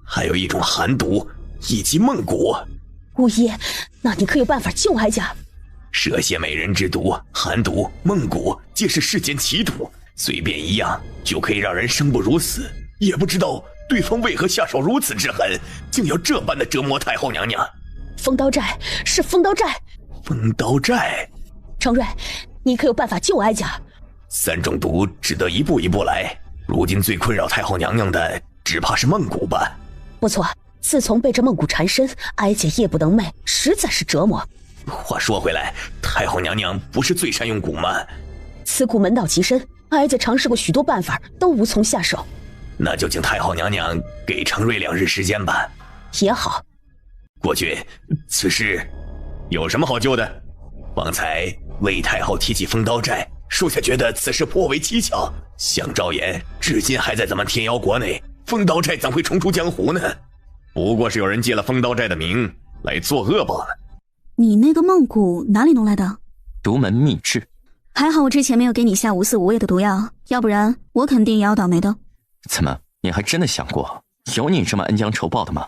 还有1种寒毒以及梦蛊。巫医，那你可有办法救哀家？蛇蝎美人之毒、寒毒、梦蛊皆是世间奇毒，随便一样就可以让人生不如死。也不知道对方为何下手如此之狠，竟要这般的折磨太后娘娘。风刀寨是风刀寨。风刀寨。程瑞，你可有办法救哀家？3种毒只得一步一步来，如今最困扰太后娘娘的只怕是梦蛊吧。不错，自从被这梦蛊缠身，哀家夜不能寐，实在是折磨。话说回来，太后娘娘不是最善用蛊吗？此蛊门道极深，哀家尝试过许多办法，都无从下手。那就请太后娘娘给程瑞2日时间吧。也好。国君，此事有什么好救的？方才魏太后提起风刀寨，属下觉得此事颇为蹊跷。想昭言至今还在咱们天瑶国内，风刀寨怎会重出江湖呢？不过是有人借了风刀寨的名来作恶罢了。你那个梦蛊哪里弄来的？独门秘制。还好我之前没有给你下无色无味的毒药，要不然我肯定也要倒霉的。怎么，你还真的想过有你这么恩将仇报的吗？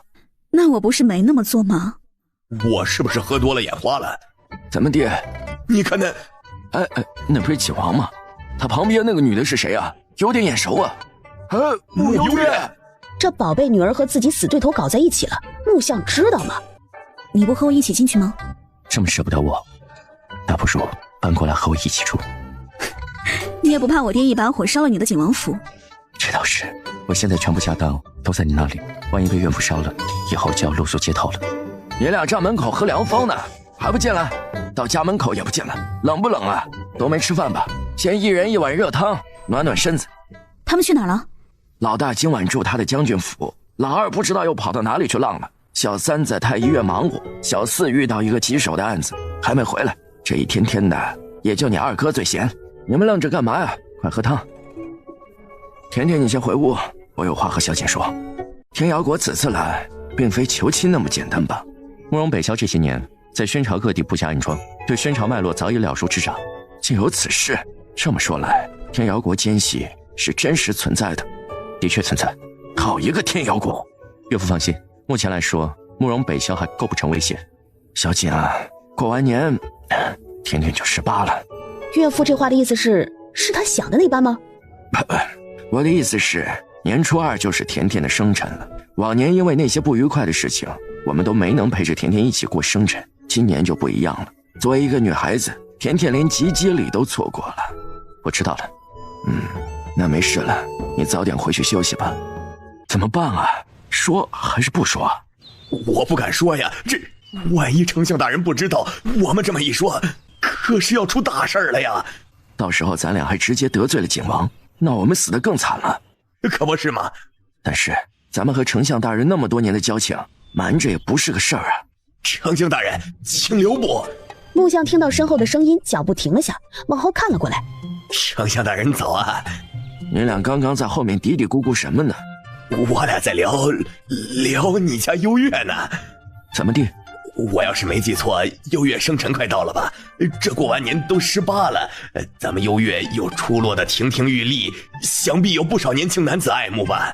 那我不是没那么做吗？我是不是喝多了眼花了？咱们爹，你看那……那不是景王吗？他旁边那个女的是谁啊？有点眼熟啊。穆幽月。这宝贝女儿和自己死对头搞在一起了，穆相知道吗？你不和我一起进去吗？这么舍不得我，那不如搬过来和我一起住。你也不怕我爹一把火烧了你的景王府？这倒是，我现在全部家当都在你那里，万一被岳父烧了，以后就要露宿街头了。你俩站门口喝凉风呢，还不进来？到家门口也不进来，冷不冷啊？都没吃饭吧？先1人1碗热汤，暖暖身子。他们去哪儿了？老大今晚住他的将军府，老二不知道又跑到哪里去浪了。小3在太医院忙活，小4遇到一个棘手的案子，还没回来。这一天天的，也就你2哥最闲。你们愣着干嘛呀？快喝汤。甜甜，你先回屋，我有话和小姐说。天瑶国此次来，并非求亲那么简单吧？慕容北萧这些年在宣朝各地布下暗桩，对宣朝脉络早已了如指掌。竟有此事，这么说来，天瑶国奸细是真实存在的。的确存在。好一个天瑶国！岳父放心，目前来说，慕容北萧还构不成威胁。小景啊，过完年，甜甜就18了。岳父这话的意思是他想的那般吗？我的意思是，年初2就是甜甜的生辰了。往年因为那些不愉快的事情，我们都没能陪着甜甜一起过生辰，今年就不一样了。作为一个女孩子，甜甜连吉吉礼都错过了。我知道了。那没事了，你早点回去休息吧。怎么办啊？说还是不说啊？我不敢说呀，这万一丞相大人不知道，我们这么一说，可是要出大事了呀。到时候咱俩还直接得罪了景王，那我们死得更惨了。可不是吗？但是咱们和丞相大人那么多年的交情，瞒着也不是个事儿啊。丞相大人，请留步。穆相听到身后的声音，脚步停了下，往后看了过来。丞相大人早啊。你俩刚刚在后面嘀嘀咕咕什么呢？我俩在聊你家幽月呢。怎么地？我要是没记错，幽月生辰快到了吧？这过完年都18了，咱们幽月又出落的亭亭玉立，想必有不少年轻男子爱慕吧？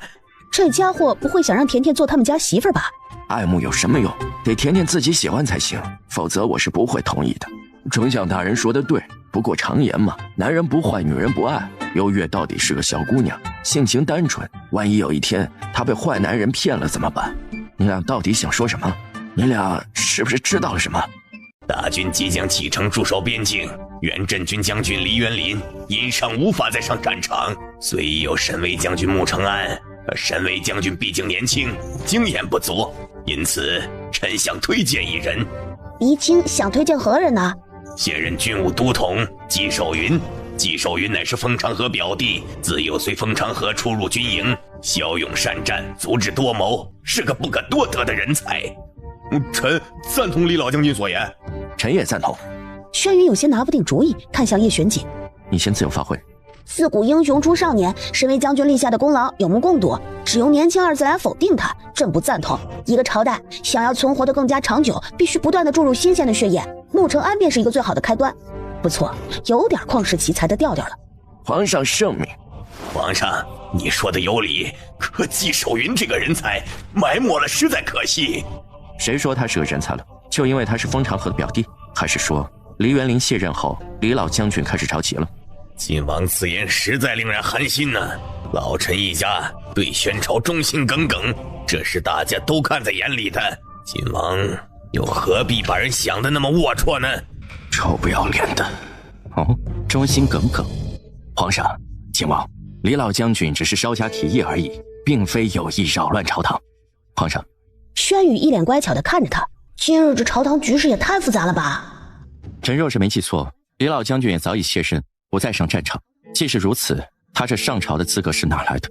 这家伙不会想让甜甜做他们家媳妇儿吧？爱慕有什么用？得甜甜自己喜欢才行，否则我是不会同意的。丞相大人说的对，不过常言嘛，男人不坏，女人不爱。幽月到底是个小姑娘，性情单纯，万一有一天她被坏男人骗了怎么办？你俩到底想说什么？你俩是不是知道了什么？大军即将启程驻守边境，原镇军将军黎元林因伤无法再上战场，虽已有神威将军穆承安，神威将军毕竟年轻，经验不足，因此臣想推荐一人。离京想推荐何人呢？现任军务都统纪守云。纪守云乃是封长河表弟，自幼随封长河出入军营，骁勇善战，足智多谋，是个不可多得的人才。臣赞同李老将军所言。臣也赞同。轩辕有些拿不定主意，看向叶玄锦：“你先自由发挥。自古英雄出少年，身为将军立下的功劳有目共睹，只用年轻二字来否定他，朕不赞同。一个朝代想要存活得更加长久，必须不断地注入新鲜的血液，穆承安便是一个最好的开端。不错，有点旷世奇才的调调了。”皇上圣明。皇上，你说的有理，可纪守云这个人才埋没了，实在可惜。谁说他是个人才了？就因为他是封长河的表弟？还是说黎元林卸任后，李老将军开始着急了？晋王此言实在令人寒心呢。老臣一家对宣朝忠心耿耿，这是大家都看在眼里的。晋王又何必把人想得那么龌龊呢？臭不要脸的！哦，忠心耿耿。皇上，晋王，李老将军只是稍加提议而已，并非有意扰乱朝堂。皇上，轩宇一脸乖巧地看着他。今日这朝堂局势也太复杂了吧？臣若是没记错，李老将军也早已卸任，不再上战场。既是如此，他这上朝的资格是哪来的？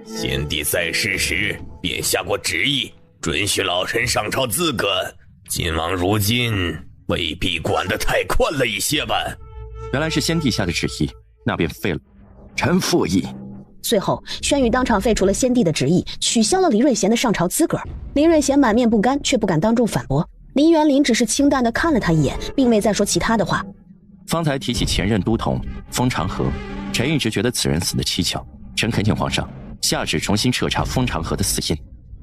先帝在世时便下过旨意，准许老臣上朝资格。晋王如今未必管得太宽了一些吧？原来是先帝下的旨意，那便废了。臣附议。随后，轩宇当场废除了先帝的旨意，取消了黎瑞贤的上朝资格。黎瑞贤满面不甘，却不敢当众反驳。黎元林只是清淡地看了他一眼，并未再说其他的话。方才提起前任都统封长河，臣一直觉得此人死得蹊跷。臣恳请皇上下旨重新彻查封长河的死因。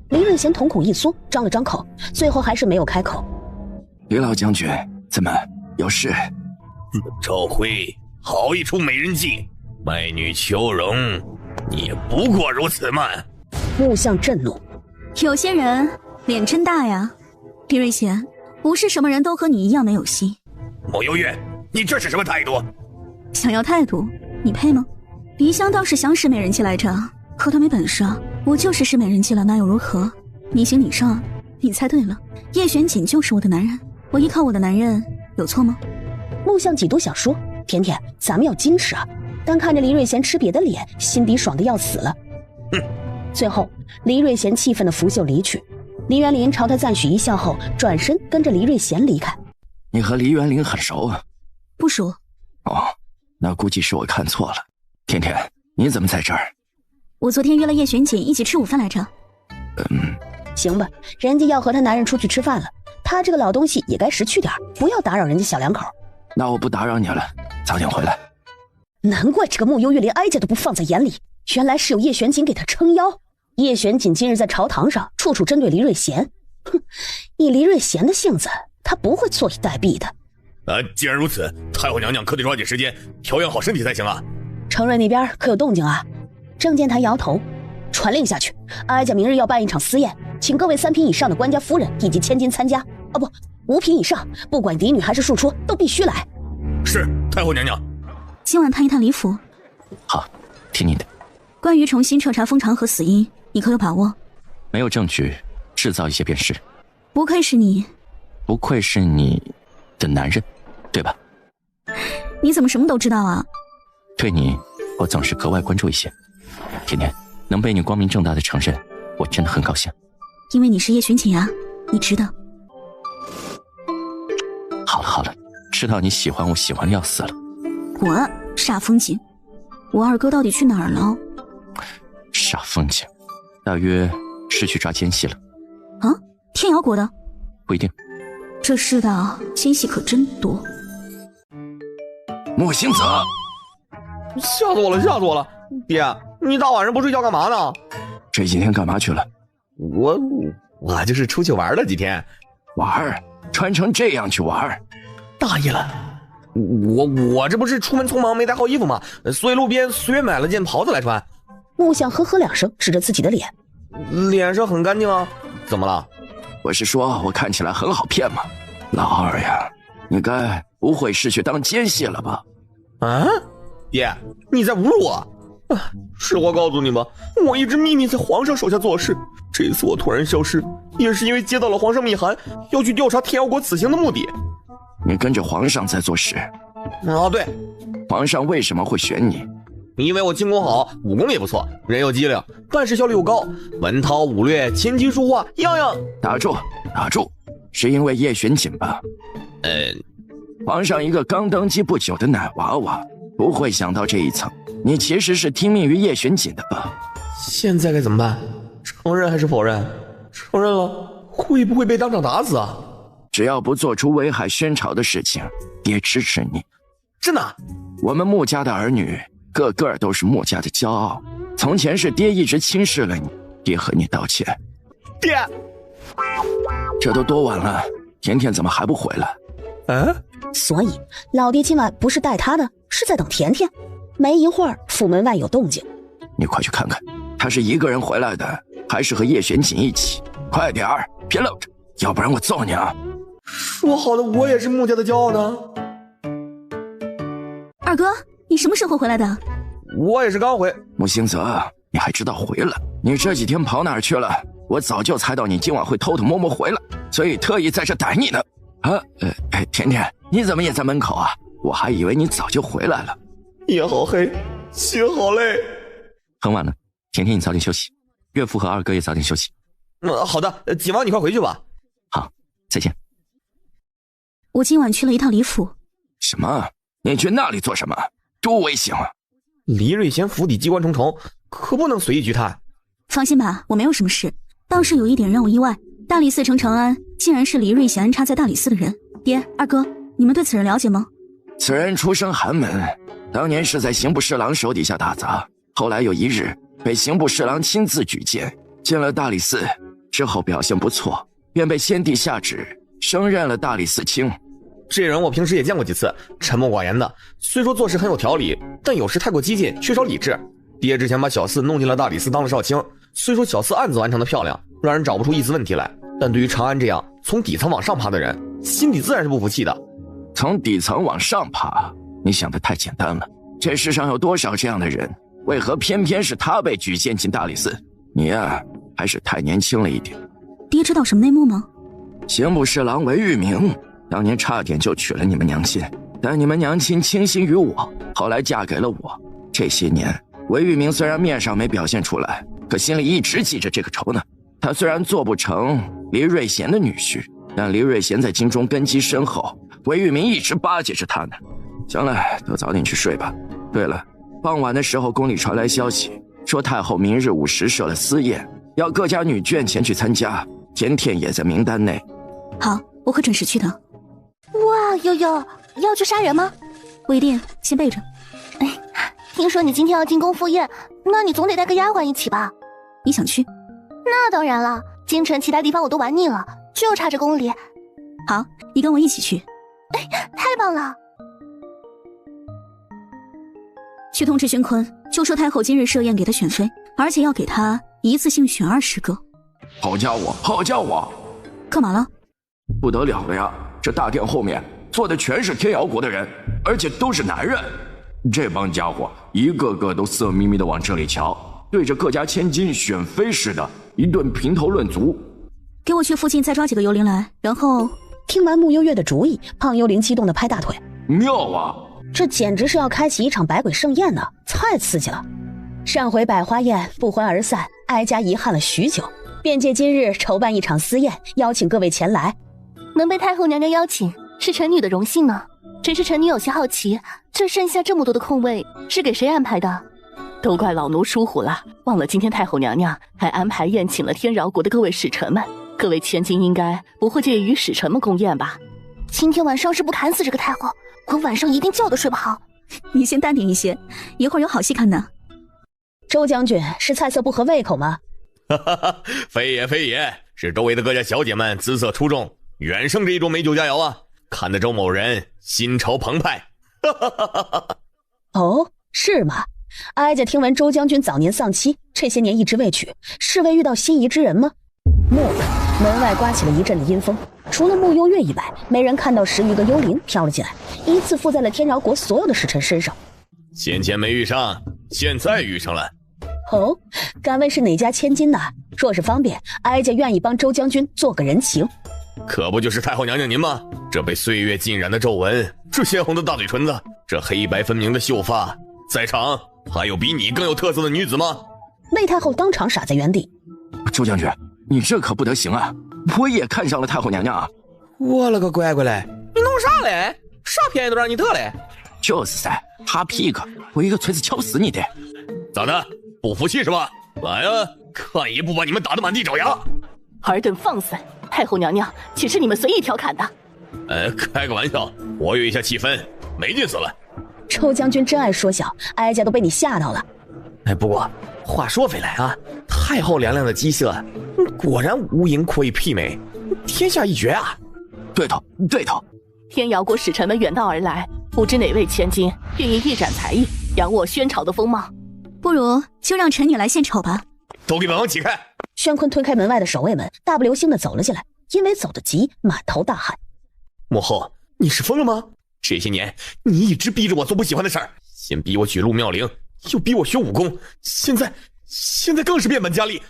黎瑞贤瞳孔一缩，张了张口，最后还是没有开口。李老将军，怎么有事？赵辉，好一出美人计，卖女求荣，你也不过如此嘛！木相震怒，有些人脸真大呀。李瑞贤，不是什么人都和你一样没有心。莫幽月，你这是什么态度？想要态度，你配吗？黎香倒是想使美人计来着，可他没本事啊。我就是使美人计了，那又如何？你行你上，你猜对了，叶玄锦就是我的男人，我依靠我的男人有错吗？木相几度想说，甜甜，咱们要矜持啊。但看着黎瑞贤吃瘪的脸，心底爽得要死了。最后，黎瑞贤气愤的拂袖离去。黎元林朝他赞许一笑后，转身跟着黎瑞贤离开。你和黎元林很熟啊？不熟。哦，那估计是我看错了。甜甜，你怎么在这儿？我昨天约了叶玄锦一起吃午饭来着。行吧，人家要和他男人出去吃饭了，他这个老东西也该识趣点，不要打扰人家小两口。那我不打扰你了，早点回来。难怪这个穆幽月连哀家都不放在眼里，原来是有叶玄锦给他撑腰。叶玄锦今日在朝堂上处处针对黎瑞贤，哼，以黎瑞贤的性子，他不会坐以待毙的。既然如此，太后娘娘可得抓紧时间调养好身体才行啊。承瑞那边可有动静啊？郑建台摇头，传令下去，哀家明日要办一场私宴，请各位3品以上的官家夫人以及千金参加。哦不，5品以上，不管嫡女还是庶出，都必须来。是，太后娘娘。今晚探一探李府。好，听你的。关于重新彻查封长河死因，你可有把握？没有证据，制造一些便是。不愧是你，不愧是你的男人，对吧？你怎么什么都知道啊？对你，我总是格外关注一些。甜甜，能被你光明正大的承认，我真的很高兴。因为你是叶玄锦啊，你值得。好了好了，知道你喜欢我，喜欢的要死了。滚，煞风景！我二哥到底去哪儿了？煞风景，大约是去抓奸细了。啊，天瑶国的？不一定。这世道奸细可真多。木星子，吓死我了，吓死我了！爹，你大晚上不睡觉干嘛呢？这几天干嘛去了？我就是出去玩了几天。玩？穿成这样去玩？大意了。我这不是出门匆忙没带好衣服吗？所以路边随便买了件袍子来穿。木匠呵呵两声，指着自己的脸，脸上很干净啊，怎么了？我是说我看起来很好骗吗？老二呀，你该不会是去当奸细了吧？啊，爹，你在侮辱我！实话告诉你吧，我一直秘密在皇上手下做事。这次我突然消失，也是因为接到了皇上密函，要去调查天瑶国此行的目的。你跟着皇上在做事？啊，对。皇上为什么会选你？因为我轻功好，武功也不错，人又机灵，办事效率又高，文韬武略、琴棋书画样样。打住，是因为叶玄锦吧？皇上一个刚登基不久的奶娃娃，不会想到这一层。你其实是听命于叶玄锦的吧？现在该怎么办？承认还是否认？承认了，会不会被当场打死啊？只要不做出危害宣朝的事情，爹支持你。真的？我们穆家的儿女个个都是穆家的骄傲，从前是爹一直轻视了你，爹和你道歉。爹，这都多晚了，甜甜怎么还不回来？所以老爹今晚不是带他的，是在等甜甜。没一会儿，府门外有动静。你快去看看，他是一个人回来的，还是和叶玄锦一起？快点儿，别愣着，要不然我揍你啊！说好的我也是穆家的骄傲呢。二哥，你什么时候回来的？我也是刚回。穆星泽，你还知道回来？你这几天跑哪儿去了？我早就猜到你今晚会偷偷摸摸回来，所以特意在这逮你呢。甜甜，你怎么也在门口啊？我还以为你早就回来了。夜好黑，心好累。很晚了，甜甜你早点休息，岳父和二哥也早点休息。好的，景王你快回去吧。好，再见。我今晚去了一趟李府。什么？你去那里做什么？多危险啊！黎瑞贤府邸机关重重，可不能随意去探。放心吧，我没有什么事。倒是有一点让我意外，大理寺丞长安竟然是黎瑞贤安插在大理寺的人。爹，二哥，你们对此人了解吗？此人出身寒门，当年是在刑部侍郎手底下打杂，后来有一日被刑部侍郎亲自举荐，进了大理寺，之后表现不错，便被先帝下旨升任了大理寺卿。这人我平时也见过几次，沉默寡言的，虽说做事很有条理，但有时太过激进，缺少理智。爹之前把小四弄进了大理寺当了少卿，虽说小四案子完成的漂亮，让人找不出一丝问题来，但对于长安这样从底层往上爬的人，心底自然是不服气的。从底层往上爬，你想的太简单了。这世上有多少这样的人，为何偏偏是他被举荐进大理寺？你呀，还是太年轻了一点。爹知道什么内幕吗？刑部侍郎韦玉明当年差点就娶了你们娘亲，但你们娘亲倾心于我，后来嫁给了我。这些年，韦玉明虽然面上没表现出来，可心里一直记着这个仇呢。他虽然做不成黎瑞贤的女婿，但黎瑞贤在京中根基深厚，韦玉明一直巴结着他呢。行了，都早点去睡吧。对了，傍晚的时候宫里传来消息，说太后明日午时设了私宴，要各家女眷前去参加，甜甜也在名单内。好，我会准时去的。哇，悠悠要去杀人吗？不一定，先备着。听说你今天要进宫赴宴，那你总得带个丫鬟一起吧？你想去？那当然了，京城其他地方我都玩腻了，就差这宫里。好，你跟我一起去。太棒了！去通知宣坤，就说太后今日设宴给他选妃，而且要给他一次性选20个。好家伙，好家伙！干嘛了？不得了了呀！这大殿后面坐的全是天瑶国的人，而且都是男人。这帮家伙一个个都色眯眯的往这里瞧，对着各家千金选妃似的，一顿评头论足。给我去附近再抓几个幽灵来，然后……听完穆幽月的主意，胖幽灵激动的拍大腿：妙啊！这简直是要开启一场百鬼盛宴呢，太刺激了！上回百花宴不欢而散，哀家遗憾了许久，便借今日筹办一场私宴，邀请各位前来。能被太后娘娘邀请，是臣女的荣幸呢。只是臣女有些好奇，这剩下这么多的空位是给谁安排的？都怪老奴疏忽了，忘了今天太后娘娘还安排宴请了天饶国的各位使臣们，各位千金应该不会介意与使臣们共宴吧？今天晚上是不砍死这个太后，我晚上一定觉都睡不好。你先淡定一些，一会儿有好戏看呢。周将军是菜色不合胃口吗？非也非也，是周围的各家小姐们姿色出众，远胜这一桌美酒佳肴啊！看得周某人心潮澎湃。哦，是吗？哀家听闻周将军早年丧妻，这些年一直未娶，是为遇到心仪之人吗？蓦地，门外刮起了一阵的阴风，除了穆幽月以外，没人看到10余个幽灵飘了进来，依次附在了天饶国所有的使臣身上。先前没遇上，现在遇上了。哦，敢问是哪家千金呢？若是方便，哀家愿意帮周将军做个人情。可不就是太后娘娘您吗？这被岁月浸染的皱纹，这鲜红的大嘴唇子，这黑白分明的秀发，在场还有比你更有特色的女子吗？魏太后当场傻在原地。周将军，你这可不得行啊！我也看上了太后娘娘啊！我了个乖乖嘞！你弄啥嘞？啥便宜都让你得嘞？就是噻，哈皮个，我一个锤子敲死你的！咋的？不服气是吧？来啊，看也不把你们打得满地找牙！尔等放肆！太后娘娘岂是你们随意调侃的？开个玩笑，活跃一下气氛，没劲死了。周将军真爱说笑，哀家都被你吓到了。不过话说回来啊，太后娘娘的姿色果然无盈可以媲美，天下一绝啊！对头，对头。天瑶国使臣们远道而来，不知哪位千金愿意一展才艺，扬我宣朝的风貌。不如就让臣女来献丑吧。都给本王起开！宣坤推开门外的守卫们，大步流星地走了进来，因为走得急，满头大汗。母后，你是疯了吗？这些年你一直逼着我做不喜欢的事儿，先逼我娶陆妙龄，又逼我学武功，现在更是变本加厉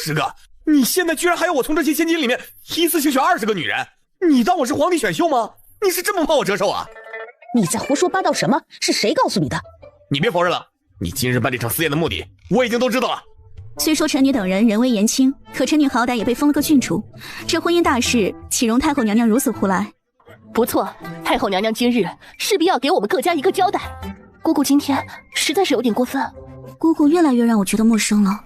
，20个！你现在居然还要我从这些千金里面一次性选20个女人？你当我是皇帝选秀吗？你是这么怕我折寿啊？你在胡说八道什么？是谁告诉你的？你别否认了，你今日办这场私宴的目的，我已经都知道了。虽说臣女等人人微言轻，可臣女好歹也被封了个郡主，这婚姻大事岂容太后娘娘如此胡来？不错，太后娘娘今日势必要给我们各家一个交代。姑姑今天实在是有点过分，姑姑越来越让我觉得陌生了。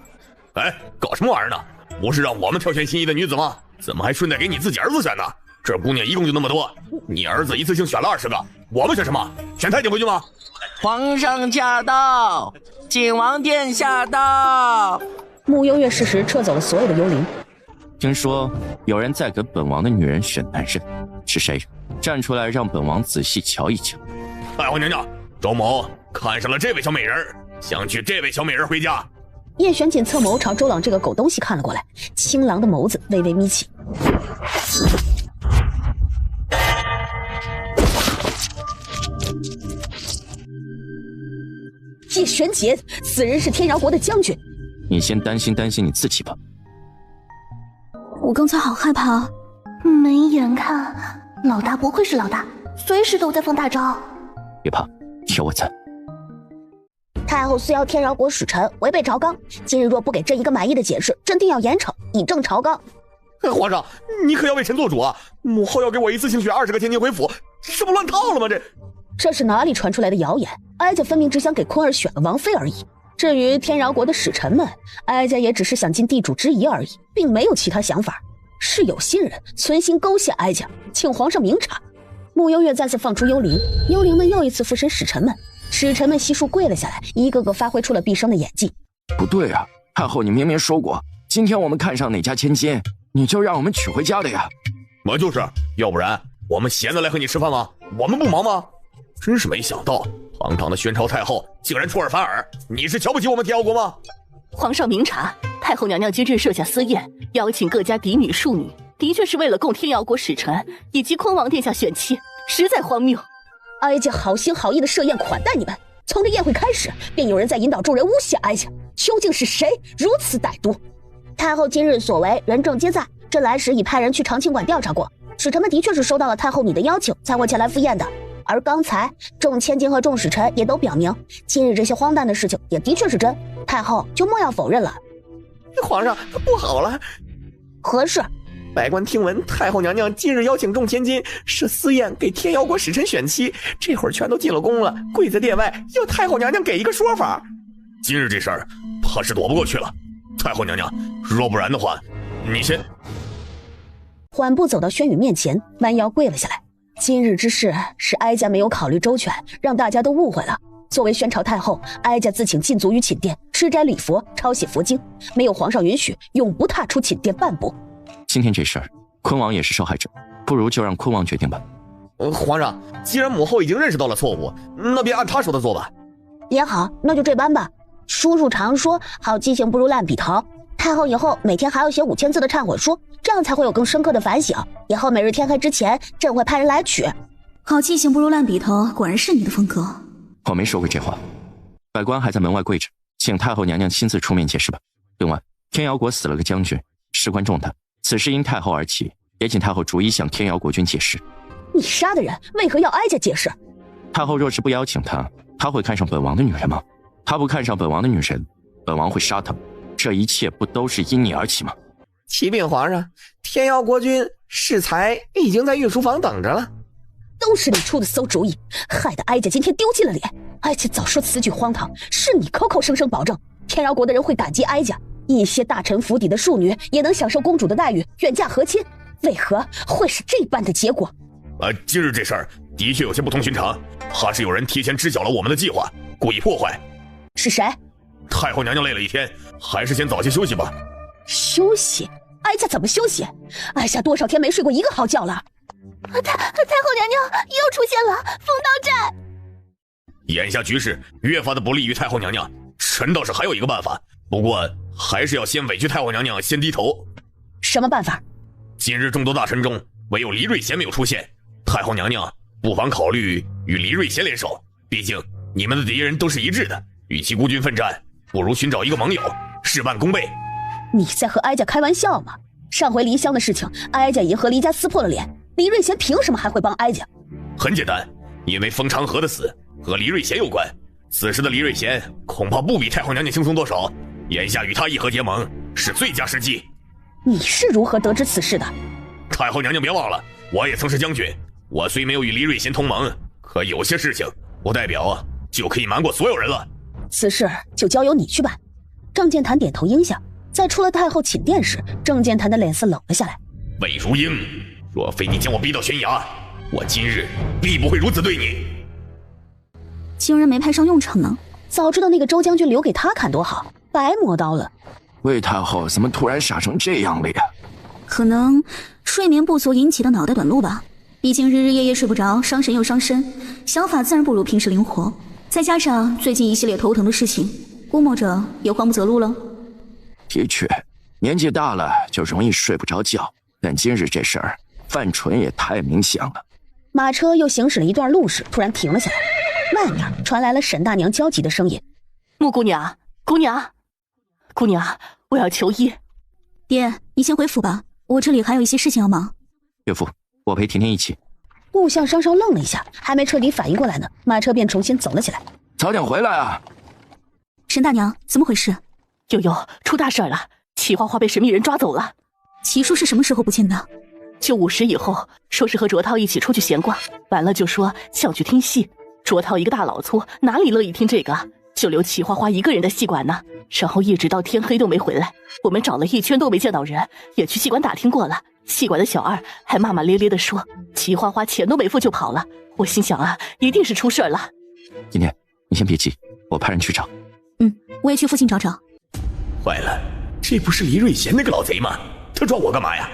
搞什么玩意儿呢？不是让我们挑选心仪的女子吗？怎么还顺带给你自己儿子选呢？这姑娘一共就那么多，你儿子一次性选了20个，我们选什么？选太监回去吗？皇上驾到，景王殿下到。穆幽月适时撤走了所有的幽灵。听说有人在给本王的女人选男人，是谁？站出来让本王仔细瞧一瞧。太后娘娘，周某看上了这位小美人，想娶这位小美人回家。叶玄锦侧眸朝周朗这个狗东西看了过来，青狼的眸子微微眯起。叶玄锦，此人是天饶国的将军。你先担心你自己吧。我刚才好害怕。没眼看，老大不愧是老大，随时都在放大招。别怕，有我在。太后私邀天饶国使臣，违背朝纲，今日若不给朕一个满意的解释，朕定要严惩，以正朝纲。皇上，你可要为臣做主啊！母后要给我一次性选20个千金回府，这不乱套了吗？这是哪里传出来的谣言？哀家分明只想给坤儿选个王妃而已。至于天饶国的使臣们，哀家也只是想尽地主之谊而已，并没有其他想法。是有心人存心勾陷哀家，请皇上明察。穆幽月再次放出幽灵，幽灵们又一次附身使臣们，使臣们悉数跪了下来，一个个发挥出了毕生的演技。不对啊，太后你明明说过，今天我们看上哪家千金，你就让我们娶回家的呀。我就是，要不然我们闲着来和你吃饭吗？我们不忙吗？真是没想到，堂堂的宣朝太后竟然出尔反尔！你是瞧不起我们天瑶国吗？皇上明察，太后娘娘今日设下私宴，邀请各家嫡女庶女，的确是为了供天瑶国使臣以及坤王殿下选妻，实在荒谬。哀家好心好意的设宴款待你们，从这宴会开始，便有人在引导众人诬陷哀家，究竟是谁如此歹毒？太后今日所为，人证皆在。朕来时已派人去长庆馆调查过，使臣们的确是收到了太后你的邀请，才会前来赴宴的。而刚才众千金和众使臣也都表明，今日这些荒诞的事情也的确是真，太后就莫要否认了。皇上，不好了！何事？百官听闻太后娘娘今日邀请众千金设私宴给天瑶国使臣选妻，这会儿全都进了宫了，跪在殿外要太后娘娘给一个说法。今日这事儿怕是躲不过去了。太后娘娘，若不然的话，你先。缓步走到轩宇面前，弯腰跪了下来。今日之事是哀家没有考虑周全，让大家都误会了。作为宣朝太后，哀家自请禁足于寝殿，吃斋礼佛，抄写佛经，没有皇上允许，永不踏出寝殿半步。今天这事儿，坤王也是受害者，不如就让坤王决定吧。皇上，既然母后已经认识到了错误，那便按她说的做吧。也好，那就这般吧。叔叔常说好记性不如烂笔头，太后以后每天还要写5000字的忏悔书，这样才会有更深刻的反省。以后每日天黑之前，朕会派人来取。好记性不如烂笔头，果然是你的风格。我没说过这话。百官还在门外跪着，请太后娘娘亲自出面解释吧。另外，天瑶国死了个将军，事关重大，此事因太后而起，也请太后逐一向天瑶国君解释。你杀的人为何要哀家解释？太后若是不邀请他，他会看上本王的女人吗？他不看上本王的女人，本王会杀他。这一切不都是因你而起吗？启禀皇上，天瑶国君适才已经在御书房等着了。都是你出的馊主意，害得哀家今天丢尽了脸。哀家早说此举荒唐，是你口口声声保证天瑶国的人会感激哀家，一些大臣府邸的庶女也能享受公主的待遇，远嫁和亲，为何会是这般的结果？今日这事儿的确有些不同寻常，怕是有人提前知晓了我们的计划，故意破坏。是谁？太后娘娘累了一天，还是先早些休息吧。休息？哀家怎么休息？哀家多少天没睡过一个好觉了。太后娘娘又出现了，风刀寨。眼下局势越发的不利于太后娘娘，臣倒是还有一个办法，不过还是要先委屈太后娘娘先低头。什么办法？今日众多大臣中，唯有黎瑞贤没有出现，太后娘娘不妨考虑与黎瑞贤联手，毕竟你们的敌人都是一致的，与其孤军奋战，不如寻找一个盟友，事半功倍。你在和哀家开玩笑吗？上回离乡的事情，哀家已经和黎家撕破了脸，黎瑞贤凭什么还会帮哀家？很简单，因为封长河的死和黎瑞贤有关，此时的黎瑞贤恐怕不比太后娘娘轻松多少，眼下与他议和结盟是最佳时机。你是如何得知此事的？太后娘娘别忘了，我也曾是将军，我虽没有与黎瑞贤同盟，可有些事情不代表就可以瞒过所有人了。此事就交由你去办。郑建坛点头应下，在出了太后寝殿时，郑建坛的脸色冷了下来。魏如英，若非你将我逼到悬崖，我今日必不会如此对你。竟然没派上用场呢！早知道那个周将军留给他看多好，白磨刀了。魏太后怎么突然傻成这样了呀？可能睡眠不足引起的脑袋短路吧。毕竟日日夜夜睡不着，伤神又伤身，想法自然不如平时灵活。再加上最近一系列头疼的事情，估摸着也慌不择路了。的确，年纪大了就容易睡不着觉，但今日这事儿，范纯也太明显了。马车又行驶了一段路时，突然停了下来，外面传来了沈大娘焦急的声音：“穆姑娘，姑娘，姑娘，我要求医。”爹，你先回府吧，我这里还有一些事情要忙。岳父，我陪甜甜一起。穆相稍稍愣了一下，还没彻底反应过来呢，马车便重新走了起来。早点回来啊！沈大娘，怎么回事？悠悠，出大事了！齐花花被神秘人抓走了。齐叔是什么时候不见的？就午时以后，说是和卓涛一起出去闲逛，完了就说想去听戏。卓涛一个大老粗，哪里乐意听这个，就留齐花花一个人在戏馆呢。然后一直到天黑都没回来，我们找了一圈都没见到人，也去戏馆打听过了。戏馆的小二还骂骂咧咧地说齐花花钱都没付就跑了。我心想啊，一定是出事了。今天你先别急，我派人去找。我也去附近找找。坏了，这不是黎瑞贤那个老贼吗？他抓我干嘛呀？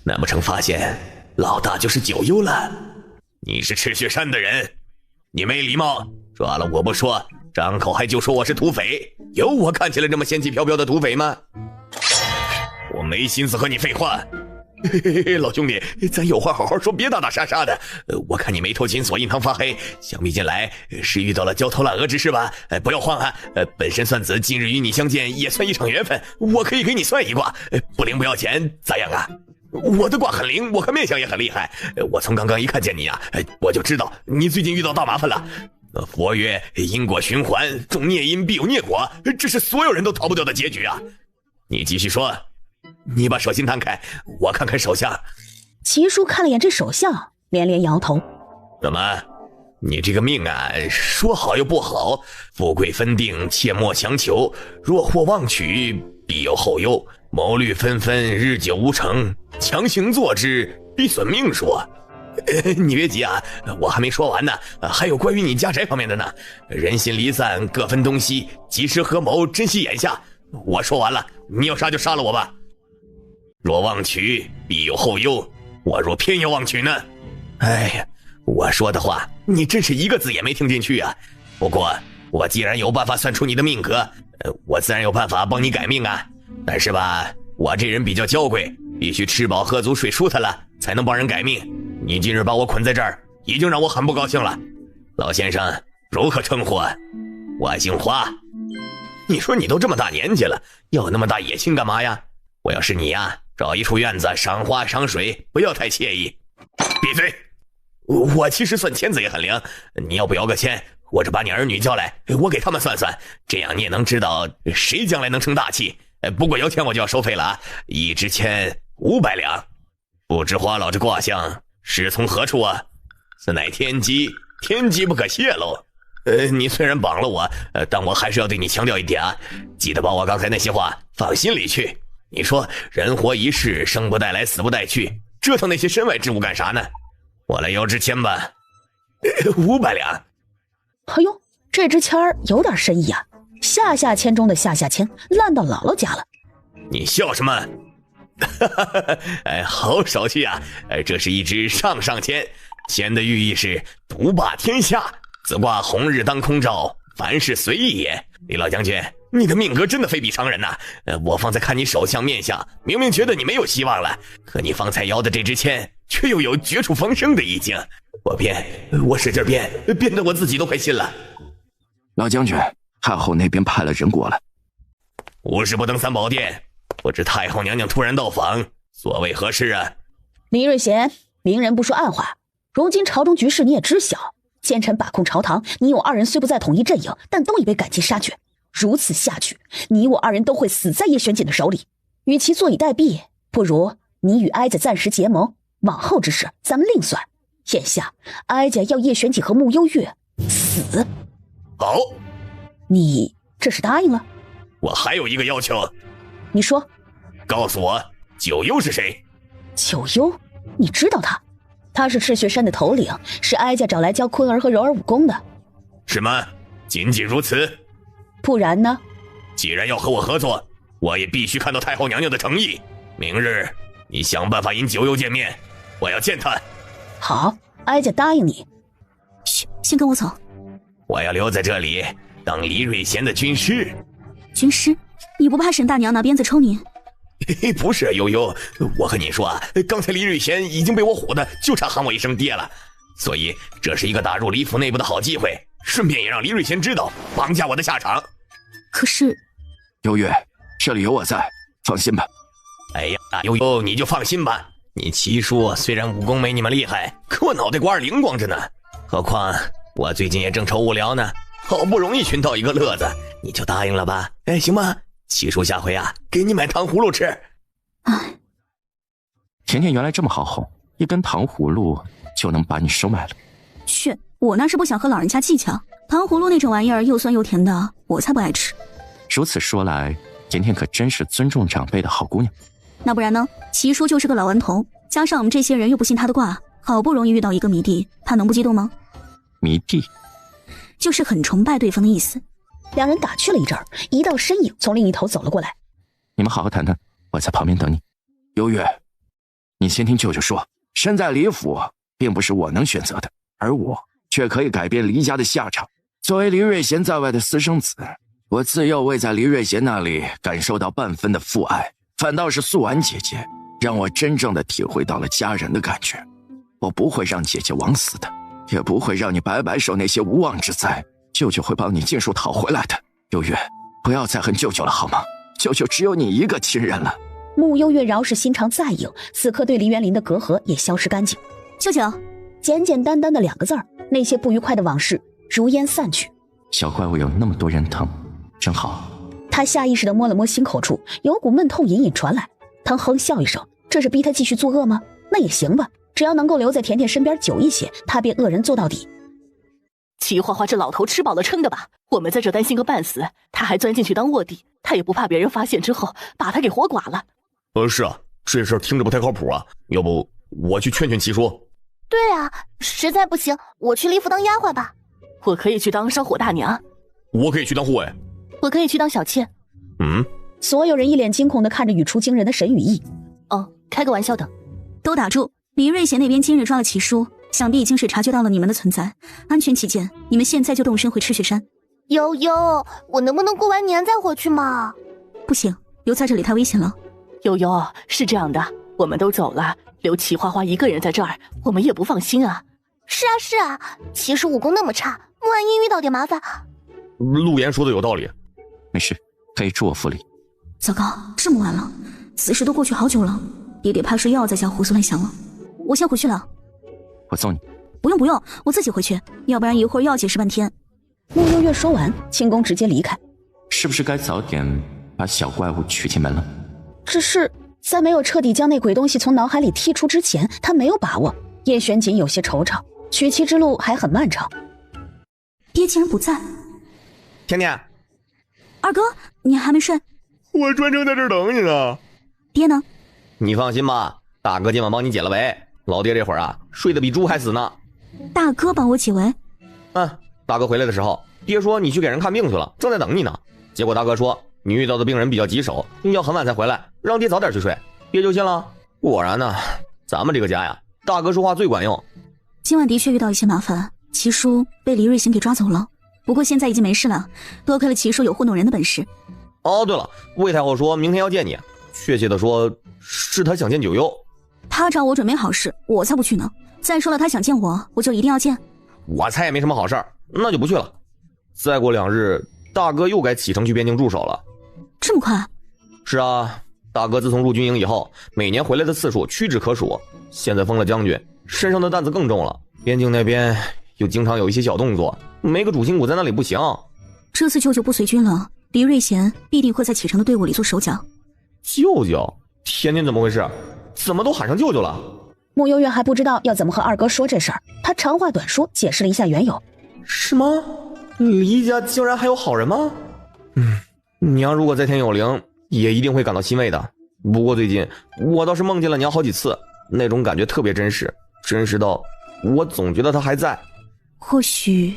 难不成发现老大就是九幽了？你是赤血山的人，你没礼貌，抓了我不说，张口还就说我是土匪，有我看起来这么仙气飘飘的土匪吗？我没心思和你废话。嘿嘿嘿，老兄弟，咱有话好好说，别打打杀杀的。我看你眉头紧锁，印堂发黑，想必近来是遇到了焦头烂额之事吧？不要慌啊！本身算子今日与你相见，也算一场缘分，我可以给你算一卦，不灵不要钱，咋样啊？我的卦很灵，我看面相也很厉害。我从刚刚一看见你啊，我就知道你最近遇到大麻烦了。佛曰因果循环，种孽因必有孽果，这是所有人都逃不掉的结局啊！你继续说。你把手心摊开，我看看手相。齐叔看了眼这手相，连连摇头。怎么，你这个命啊，说好又不好，富贵分定，切莫强求，若或妄取，必有后忧，谋虑纷纷，日久无成，强行做之，必损命数。你别急啊，我还没说完呢，还有关于你家宅方面的呢。人心离散，各分东西，及时合谋，珍惜眼下。我说完了，你要杀就杀了我吧。若妄取，必有后忧。我若偏要妄取呢？哎呀，我说的话你真是一个字也没听进去啊。不过我既然有办法算出你的命格，我自然有办法帮你改命啊。但是吧，我这人比较娇贵，必须吃饱喝足睡舒坦了才能帮人改命。你今日把我捆在这儿，已经让我很不高兴了。老先生如何称呼？我姓花。你说你都这么大年纪了，要那么大野心干嘛呀？我要是你呀，找一处院子赏花赏水，不要太惬意。闭嘴！我其实算签子也很灵，你要不要个签，或者把你儿女叫来，我给他们算算，这样你也能知道谁将来能成大器。不过有天我就要收费了啊，一支签500两。不知花老这卦象是从何处啊？此乃天机，天机不可泄露。你虽然绑了我，但我还是要对你强调一点啊，记得把我刚才那些话放心里去。你说人活一世，生不带来死不带去，折腾那些身外之物干啥呢？我来要支签吧，500两。哎呦，这支签儿有点深意啊，下下签中的下下签，烂到姥姥家了。你笑什么？好手气啊！这是一支上上签，签的寓意是独霸天下。此卦红日当空照，凡事随意也。李老将军，你的命格真的非比常人呐！我方在看你手相面相，明明觉得你没有希望了，可你方才摇的这支签却又有绝处逢生的意境。我使劲编得我自己都快信了。老将军，太后那边派了人过来。无事不登三宝殿，不知太后娘娘突然到访，所谓何事啊？李瑞贤，明人不说暗话，如今朝中局势你也知晓，奸臣把控朝堂，你我二人虽不在统一阵营，但都已被赶尽杀绝。如此下去，你我二人都会死在叶玄锦的手里。与其坐以待毙，不如你与哀家暂时结盟，往后之事咱们另算。眼下哀家要叶玄锦和穆幽月死。好，你这是答应了？我还有一个要求。你说。告诉我九幽是谁？九幽？你知道他？他是赤血山的头领，是哀家找来教坤儿和柔儿武功的。是吗？仅仅如此？不然呢？既然要和我合作，我也必须看到太后娘娘的诚意。明日你想办法引九幽见面，我要见他。好，哀家答应你。嘘，先跟我走。我要留在这里当李瑞贤的军师。军师？你不怕沈大娘拿鞭子抽你？不是悠悠，我和你说啊，刚才李瑞贤已经被我唬的就差喊我一声爹了，所以这是一个打入李府内部的好机会，顺便也让李瑞贤知道绑架我的下场。可是幽月，这里有我在，放心吧。哎呀，悠悠你就放心吧，你七叔虽然武功没你们厉害，可我脑袋瓜灵光着呢，何况我最近也正愁无聊呢，好不容易寻到一个乐子，你就答应了吧，行吗？七叔下回啊，给你买糖葫芦吃。甜甜原来这么好哄，一根糖葫芦就能把你收买了。去，我那是不想和老人家计较，糖葫芦那种玩意儿又酸又甜的，我才不爱吃。如此说来，甜甜可真是尊重长辈的好姑娘。那不然呢？齐叔就是个老顽童，加上我们这些人又不信他的卦，好不容易遇到一个迷弟，他能不激动吗？迷弟就是很崇拜对方的意思。两人打趣了一阵儿，一道身影从另一头走了过来。你们好好谈谈，我在旁边等你。幽月，你先听舅舅说，身在李府并不是我能选择的，而我却可以改变黎家的下场。作为黎瑞贤在外的私生子，我自幼未在黎瑞贤那里感受到半分的父爱，反倒是素婉姐姐让我真正的体会到了家人的感觉。我不会让姐姐枉死的，也不会让你白白受那些无妄之灾。舅舅会帮你尽数讨回来的。幽月，不要再恨舅舅了好吗？舅舅只有你一个亲人了。穆幽月饶是心肠再硬，此刻对黎元林的隔阂也消失干净。舅舅，简简单单的2个字儿，那些不愉快的往事如烟散去。小怪物有那么多人疼，真好。他下意识地摸了摸心口处，有股闷痛隐隐传来。他哼笑一声，这是逼他继续作恶吗？那也行吧，只要能够留在甜甜身边久一些，他便恶人做到底。齐花花这老头吃饱了撑的吧？我们在这担心个半死，他还钻进去当卧底，他也不怕别人发现之后把他给活剐了。是啊，这事儿听着不太靠谱啊，要不我去劝劝齐叔。对啊，实在不行我去李府当丫鬟吧。我可以去当烧火大娘。我可以去当护卫。我可以去当小妾。所有人一脸惊恐地看着语出惊人的沈雨意。哦，开个玩笑的。都打住！李瑞贤那边今日抓了齐叔，想必已经是察觉到了你们的存在。安全起见，你们现在就动身回赤雪山。悠悠，我能不能过完年再回去嘛？不行，留在这里太危险了。悠悠，是这样的，我们都走了，留齐花花一个人在这儿，我们也不放心啊。是啊，其实武功那么差，万一遇到点麻烦……陆言说的有道理。没事，可以住我府里。糟糕，这么晚了，此事都过去好久了，爹爹怕是又要在家胡思乱想了。我先回去了。我送你。不用，我自己回去，要不然一会儿又要解释半天。穆幽月说完，轻功直接离开。是不是该早点把小怪物娶进门了？只是在没有彻底将那鬼东西从脑海里剔除之前，他没有把握。叶玄锦有些惆怅，娶妻之路还很漫长。爹竟然不在。甜甜，二哥，你还没睡？我专程在这儿等你呢。爹呢？你放心吧，大哥今晚帮你解了围。老爹这会儿啊，睡得比猪还死呢。大哥帮我解围？大哥回来的时候，爹说你去给人看病去了，正在等你呢。结果大哥说你遇到的病人比较棘手，要很晚才回来，让爹早点去睡。爹就信了。果然呢，咱们这个家呀，大哥说话最管用。今晚的确遇到一些麻烦，齐叔被黎瑞贤给抓走了，不过现在已经没事了，多亏了齐叔有糊弄人的本事。哦，对了，魏太后说明天要见你，确切的说是她想见九幽。他找我准备好事，我才不去呢。再说了，他想见我，我就一定要见。我猜也没什么好事儿，那就不去了。再过2日，大哥又该启程去边境驻守了。这么快？是啊，大哥自从入军营以后，每年回来的次数屈指可数。现在封了将军，身上的担子更重了。边境那边又经常有一些小动作，没个主心骨在那里不行。这次舅舅不随军了，黎瑞贤必定会在启程的队伍里做手脚。舅舅？甜甜怎么回事？怎么都喊上舅舅了？穆幽月还不知道要怎么和二哥说这事儿，他长话短说，解释了一下缘由。是吗？黎家竟然还有好人吗？娘如果在天有灵，也一定会感到欣慰的。不过最近我倒是梦见了娘好几次，那种感觉特别真实，真实到我总觉得她还在。或许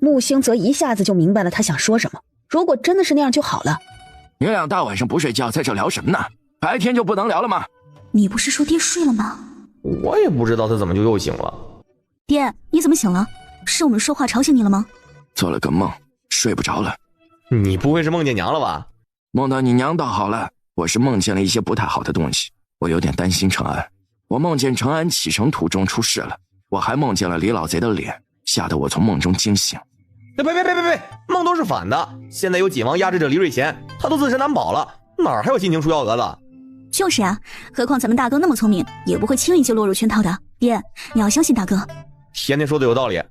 穆星泽一下子就明白了他想说什么。如果真的是那样就好了。你俩大晚上不睡觉，在这聊什么呢？白天就不能聊了吗？你不是说爹睡了吗？我也不知道他怎么就又醒了。爹，你怎么醒了？是我们说话吵醒你了吗？做了个梦，睡不着了。你不会是梦见娘了吧？梦到你娘倒好了，我是梦见了一些不太好的东西，我有点担心程安。我梦见程安启程途中出事了，我还梦见了李老贼的脸，吓得我从梦中惊醒。别，梦都是反的。现在有锦王压制着黎瑞贤，他都自身难保了，哪儿还有心情出幺蛾子？就是啊，何况咱们大哥那么聪明，也不会轻易就落入圈套的。爹，你要相信大哥。甜甜说的有道理。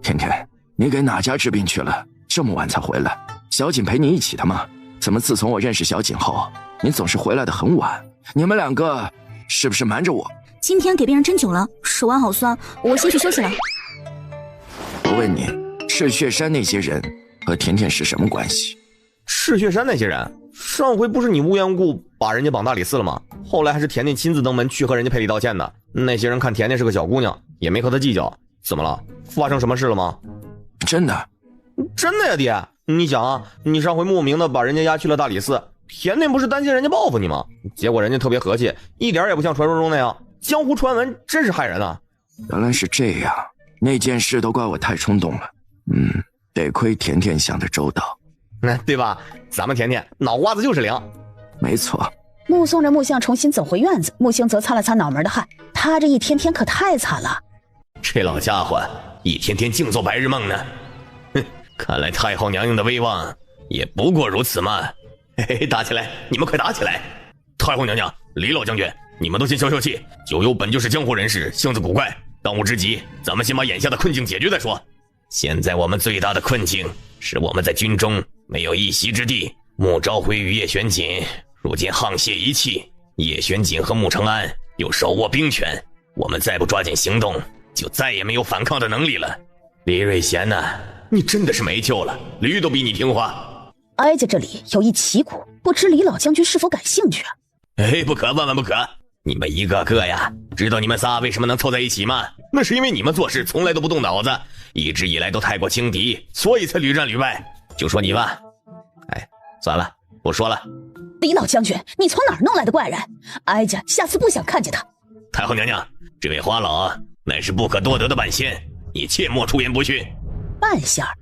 甜甜，你给哪家治病去了？这么晚才回来？小锦陪你一起的吗？怎么自从我认识小锦后，你总是回来的很晚？你们两个是不是瞒着我？今天给别人针灸了，手腕好酸，我先去休息了。我问你，赤血山那些人和甜甜是什么关系？赤血山那些人，上回不是你无缘无故把人家绑大理寺了吗？后来还是甜甜亲自登门去和人家赔礼道歉的。那些人看甜甜是个小姑娘，也没和她计较。怎么了？发生什么事了吗？真的？真的呀，爹。你想啊，你上回莫名的把人家押去了大理寺，甜甜不是担心人家报复你吗？结果人家特别和气，一点也不像传说中那样。江湖传闻真是害人啊。原来是这样，那件事都怪我太冲动了。得亏甜甜想得周到。对吧？咱们甜甜脑瓜子就是灵。没错。目送着木像重新走回院子，木星则擦了擦脑门的汗，他这一天天可太惨了。这老家伙一天天净做白日梦呢。看来太后娘娘的威望也不过如此嘛。打起来，你们快打起来！太后娘娘，李老将军，你们都先消消气。九幽本就是江湖人士，性子古怪，当务之急咱们先把眼下的困境解决再说。现在我们最大的困境是我们在军中没有一席之地。穆昭辉与叶玄锦如今沆瀣一气，叶玄锦和穆承安又手握兵权，我们再不抓紧行动，就再也没有反抗的能力了。李瑞贤呢？你真的是没救了，驴都比你听话。哀家这里有一奇股，不知李老将军是否感兴趣啊？不可，万万不可！你们一个个呀，知道你们仨为什么能凑在一起吗？那是因为你们做事从来都不动脑子，一直以来都太过轻敌，所以才屡战屡败。就说你吧。算了，不说了。李老将军，你从哪儿弄来的怪人？哀家下次不想看见他。太后娘娘，这位花老乃是不可多得的半仙，你切莫出言不逊。半仙儿，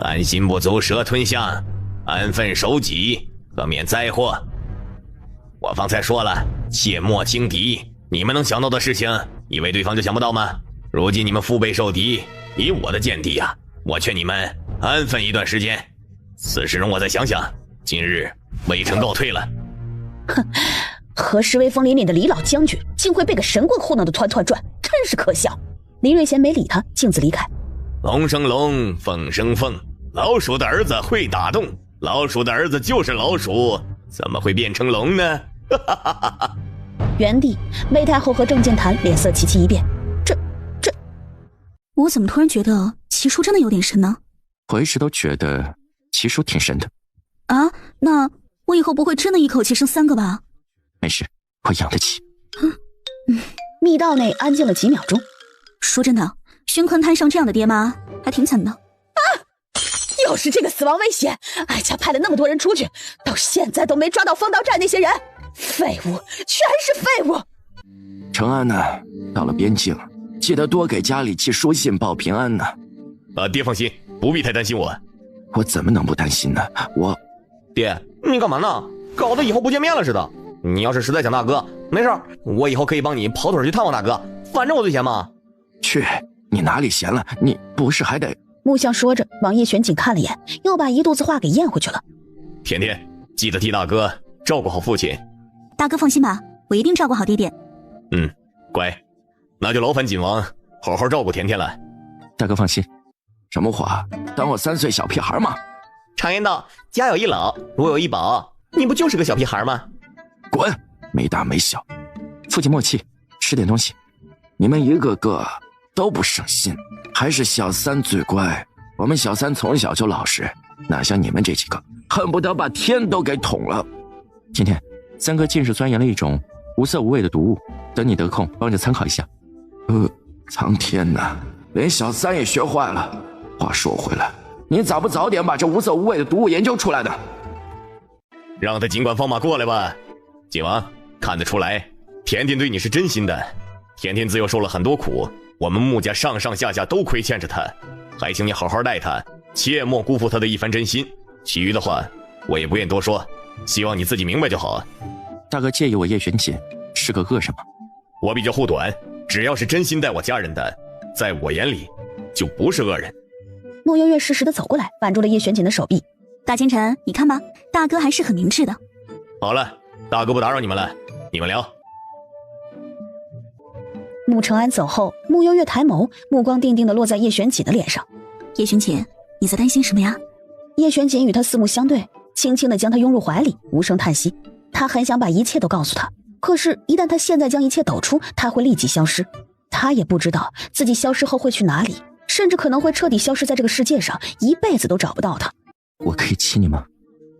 安心不足蛇吞象，安分守己，可免灾祸。我方才说了，切莫轻敌。你们能想到的事情，以为对方就想不到吗？如今你们腹背受敌，以我的见地啊，我劝你们安分一段时间。此事容我再想想。今日微臣告退了。哼，何时威风凛凛的李老将军，竟会被个神棍糊弄得团团转，真是可笑。李瑞贤没理他，径自离开。龙生龙，凤生凤，老鼠的儿子会打洞，老鼠的儿子就是老鼠，怎么会变成龙呢？原地，魏太后和郑健谈脸色齐齐一变。这，我怎么突然觉得齐叔真的有点神呢？我一直都觉得齐叔挺神的。啊，那我以后不会真的一口气生3个吧？没事，我养得起。密道内安静了几秒钟。说真的，宣坤摊上这样的爹妈还挺惨的。啊！又是这个死亡威胁！哀家派了那么多人出去，到现在都没抓到风道寨那些人，废物，全是废物！承安呢？到了边境，记得多给家里寄书信报平安呢。爹放心，不必太担心我。我怎么能不担心呢？爹，你干嘛呢？搞得以后不见面了似的。你要是实在想大哥，没事，我以后可以帮你跑腿去探望大哥，反正我最闲嘛。去，你哪里闲了？你不是还得……木香说着，往叶玄锦看了眼，又把一肚子话给咽回去了。甜甜，记得替大哥照顾好父亲。大哥放心吧，我一定照顾好爹爹。乖，那就劳烦锦王好好照顾甜甜了。大哥放心。什么话？当我3岁小屁孩吗？常言道，家有一老，如有一宝，你不就是个小屁孩吗？滚，没大没小。父亲莫气，吃点东西。你们一个个都不省心，还是小三最乖。我们小三从小就老实，哪像你们这几个，恨不得把天都给捅了。甜甜，3哥近日钻研了一种无色无味的毒物，等你得空帮着参考一下。苍天呐，连小三也学坏了。话说回来，你咋不早点把这无色无味的毒物研究出来呢？让他尽管放马过来吧。锦王，看得出来，甜甜对你是真心的。甜甜自幼受了很多苦，我们穆家上上下下都亏欠着她，还请你好好待她，切莫辜负她的一番真心。其余的话，我也不愿多说，希望你自己明白就好。大哥介意我叶玄锦是个恶人吗？我比较护短，只要是真心待我家人的，在我眼里就不是恶人。莫幽月适时地走过来，挽住了叶玄锦的手臂。大奸臣，你看吧，大哥还是很明智的。好了，大哥不打扰你们了，你们聊。穆承安走后，穆幽月抬眸，目光定定地落在叶玄锦的脸上。叶玄锦，你在担心什么呀？叶玄锦与他四目相对，轻轻地将他拥入怀里，无声叹息。他很想把一切都告诉他，可是，一旦他现在将一切抖出，他会立即消失。他也不知道自己消失后会去哪里，甚至可能会彻底消失在这个世界上，一辈子都找不到他。我可以亲你吗？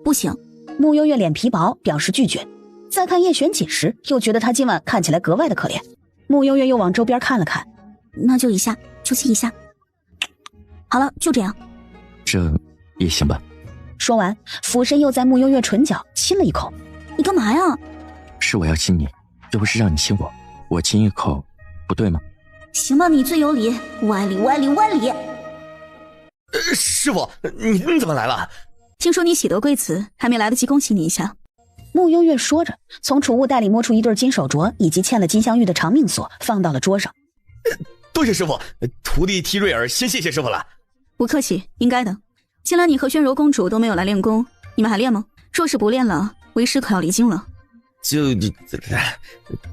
不行。穆幽月脸皮薄，表示拒绝。再看叶玄锦时，又觉得他今晚看起来格外的可怜。穆幽月又往周边看了看，那就一下，就亲一下。好了，就这样。这也行吧。说完，俯身又在穆幽月唇角亲了一口。你干嘛呀？是我要亲你，又不是让你亲我，我亲一口，不对吗？行吧，你最有理，歪理歪理歪理。师傅，你怎么来了？听说你喜得贵子，还没来得及恭喜你一下。穆幽月说着，从储物袋里摸出一对金手镯以及嵌了金镶玉的长命锁，放到了桌上。多谢师傅，徒弟替瑞儿先谢谢师傅了。不客气，应该的。既然你和宣柔公主都没有来练功，你们还练吗？若是不练了，为师可要离京了。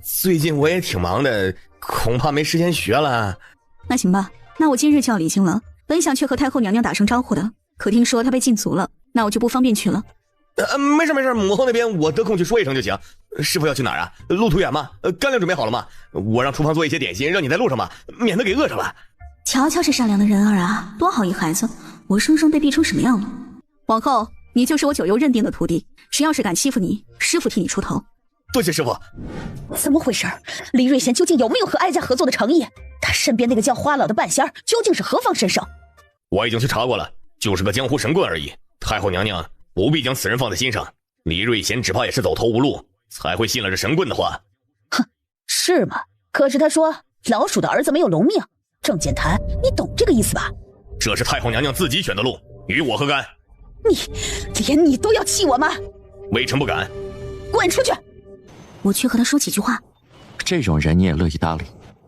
最近我也挺忙的，恐怕没时间学了。那行吧，那我今日就要离京了。本想去和太后娘娘打声招呼的，可听说她被禁足了，那我就不方便去了。没事，母后那边我得空去说一声就行。师傅要去哪儿啊？路途远吗？干粮准备好了吗？我让厨房做一些点心，让你在路上吧，免得给饿着了。瞧瞧这善良的人儿啊，多好一孩子，活生生被逼成什么样了。往后你就是我九幽认定的徒弟，谁要是敢欺负你，师傅替你出头。多谢师傅。怎么回事？李瑞贤究竟有没有和哀家合作的诚意？他身边那个叫花老的半仙儿究竟是何方神圣？我已经去查过了，就是个江湖神棍而已。太后娘娘不必将此人放在心上，李瑞贤只怕也是走投无路，才会信了这神棍的话。哼，是吗？可是他说老鼠的儿子没有龙命。郑剑潭，你懂这个意思吧？这是太后娘娘自己选的路，与我何干？连你都要气我吗？微臣不敢。滚出去！我去和他说几句话。这种人你也乐意搭理？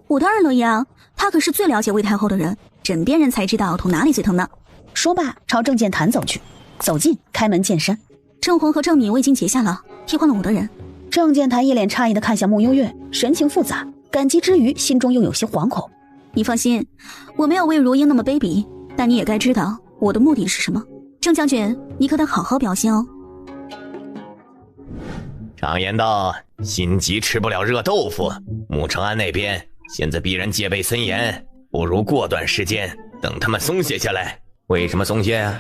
我当然乐意啊，他可是最了解魏太后的人，枕边人才知道捅哪里最疼呢。说罢，朝郑剑潭走去。走近，开门见山。郑红和郑敏我已经结下了，替换了我的人。郑剑潭一脸诧异地看向穆幽月，神情复杂，感激之余，心中又有些惶恐。你放心，我没有魏如英那么卑鄙，但你也该知道我的目的是什么。郑将军，你可得好好表现哦。常言道，心急吃不了热豆腐。穆承安那边现在必然戒备森严，不如过段时间等他们松懈下来。为什么松懈啊？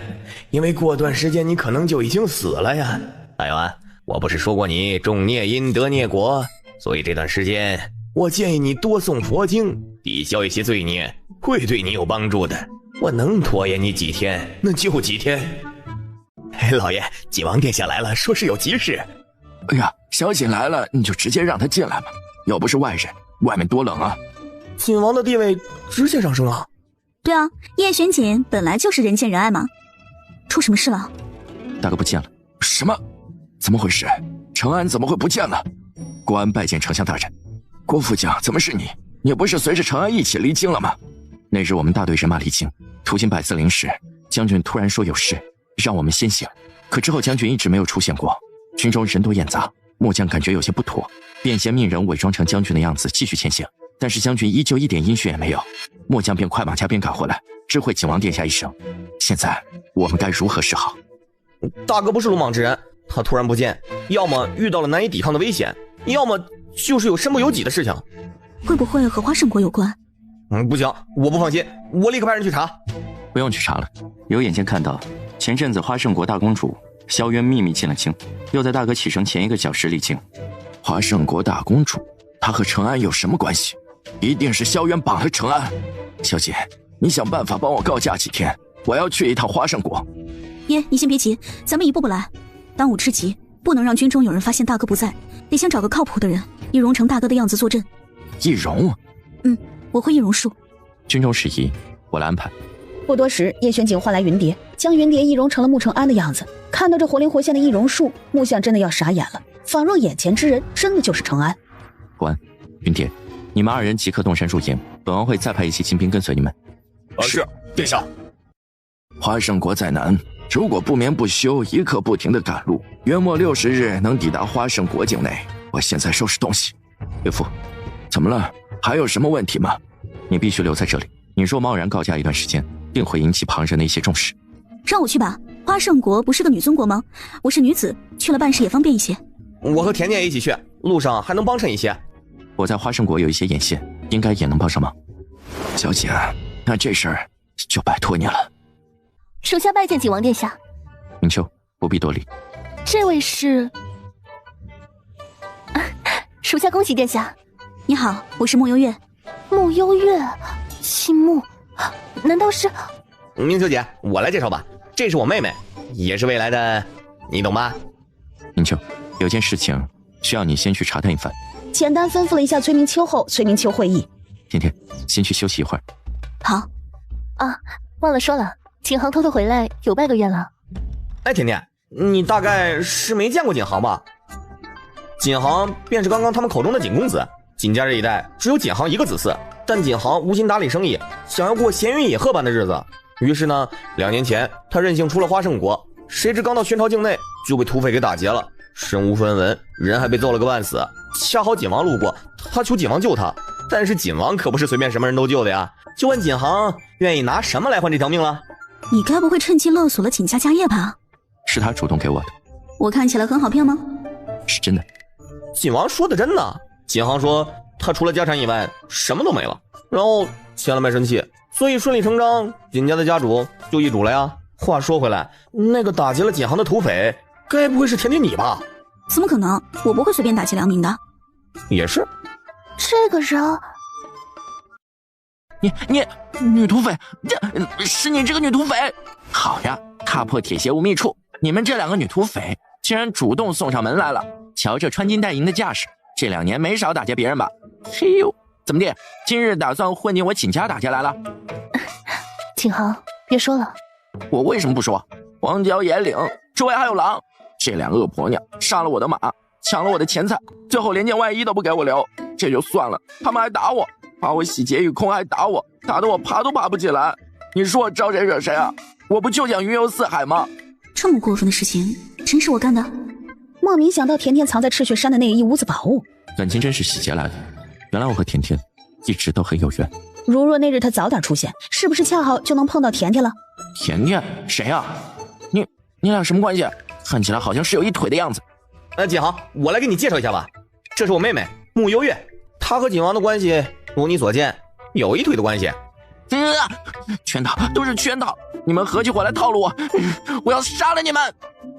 因为过段时间你可能就已经死了呀。还有啊，我不是说过你种孽因得孽果，所以这段时间我建议你多诵佛经，抵消一些罪孽，会对你有帮助的。我能拖延你几天，那就几天。老爷，景王殿下来了，说是有急事。哎呀，小锦来了，你就直接让他进来吧。又不是外人，外面多冷啊！景王的地位直线上升啊！对啊，叶玄锦本来就是人见人爱嘛。出什么事了？大哥不见了。什么？怎么回事？承安怎么会不见了？国安拜见丞相大人。郭副将，怎么是你？你不是随着承安一起离京了吗？那日我们大队人马离京，途经百寺林时，将军突然说有事，让我们先行。可之后将军一直没有出现过，军中人多眼杂，末将感觉有些不妥，便先命人伪装成将军的样子继续前行。但是将军依旧一点音讯也没有，末将便快马加鞭赶回来，知会景王殿下一声。现在我们该如何是好？大哥不是鲁莽之人，他突然不见，要么遇到了难以抵抗的危险，要么就是有身不由己的事情。会不会和花圣国有关？不行，我不放心，我立刻派人去查。不用去查了，有眼睛看到前阵子花圣国大公主萧渊秘密进了京，又在大哥启程前1个小时离京。花圣国大公主，她和承安有什么关系？一定是萧渊绑了承安。小姐，你想办法帮我告假几天，我要去一趟花圣国。爷，你先别急，咱们一步步来。当务之急，不能让军中有人发现大哥不在，得先找个靠谱的人，易容成大哥的样子坐镇。易容？我会易容术。军中事宜，我来安排。不多时，叶玄景唤来云蝶，将云蝶易容成了穆承安的样子。看到这活灵活现的易容术，穆相真的要傻眼了，仿若眼前之人真的就是承安。国安、云蝶，你们2人即刻动身入营，本王会再派一些精兵跟随你们。是，殿下。花圣国在南，如果不眠不休，一刻不停的赶路，约莫60日能抵达花圣国境内。我现在收拾东西。岳父，怎么了？还有什么问题吗？你必须留在这里，你若贸然告假一段时间，定会引起旁人的一些重视。让我去吧，花圣国不是个女宗国吗？我是女子，去了办事也方便一些。我和甜甜一起去，路上还能帮衬一些。我在花圣国有一些眼线，应该也能帮上忙。小姐，那这事儿就拜托你了。属下拜见景王殿下。明秋，不必多礼。这位是属下恭喜殿下。你好，我是穆幽月。穆幽月，姓穆，难道是？明秋姐，我来介绍吧，这是我妹妹，也是未来的，你懂吧？明秋，有件事情需要你先去查探一番。简单吩咐了一下崔明秋后，崔明秋会意。甜甜，先去休息一会儿。好。啊，忘了说了，景航偷偷回来有半个月了。哎，甜甜，你大概是没见过景航吧？景航便是刚刚他们口中的景公子。景家这一代只有景航一个子嗣，但景航无心打理生意，想要过闲云野鹤般的日子。于是呢，2年前他任性出了花圣国，谁知刚到宣朝境内就被土匪给打劫了，身无分文，人还被揍了个半死。恰好景王路过，他求景王救他，但是景王可不是随便什么人都救的呀。就问景航愿意拿什么来换这条命了？你该不会趁机勒索了景家家业吧？是他主动给我的。我看起来很好骗吗？是真的。景王说的真的。景航说他除了家产以外什么都没了，然后签了卖身契，所以顺理成章景家的家主就易主了呀。话说回来，那个打劫了景航的土匪该不会是甜甜你吧？怎么可能，我不会随便打劫良民的。也是。这个人，你女土匪，是你这个女土匪。好呀，踏破铁鞋无觅处，你们这2个女土匪竟然主动送上门来了，瞧这穿金戴银的架势，这2年没少打劫别人吧？嘿呦，怎么的？今日打算混进我景家打架来了？景航，别说了。我为什么不说？荒郊野岭，周围还有狼，这两恶婆娘杀了我的马，抢了我的钱财，最后连件外衣都不给我留，这就算了，他们还打我，把我洗劫一空，还打我，打得我爬都爬不起来。你说我招谁惹谁啊？我不就想云游四海吗？这么过分的事情，真是我干的？莫名想到甜甜藏在赤血山的那一屋子宝物，感情真是洗劫来的。原来我和甜甜一直都很有缘。如若那日他早点出现，是不是恰好就能碰到甜甜了？甜甜？谁啊？你俩什么关系？看起来好像是有一腿的样子。景航，我来给你介绍一下吧，这是我妹妹慕幽月，她和景王的关系，如你所见，有一腿的关系。圈套，都是圈套！你们合起伙来套路我，我要杀了你们！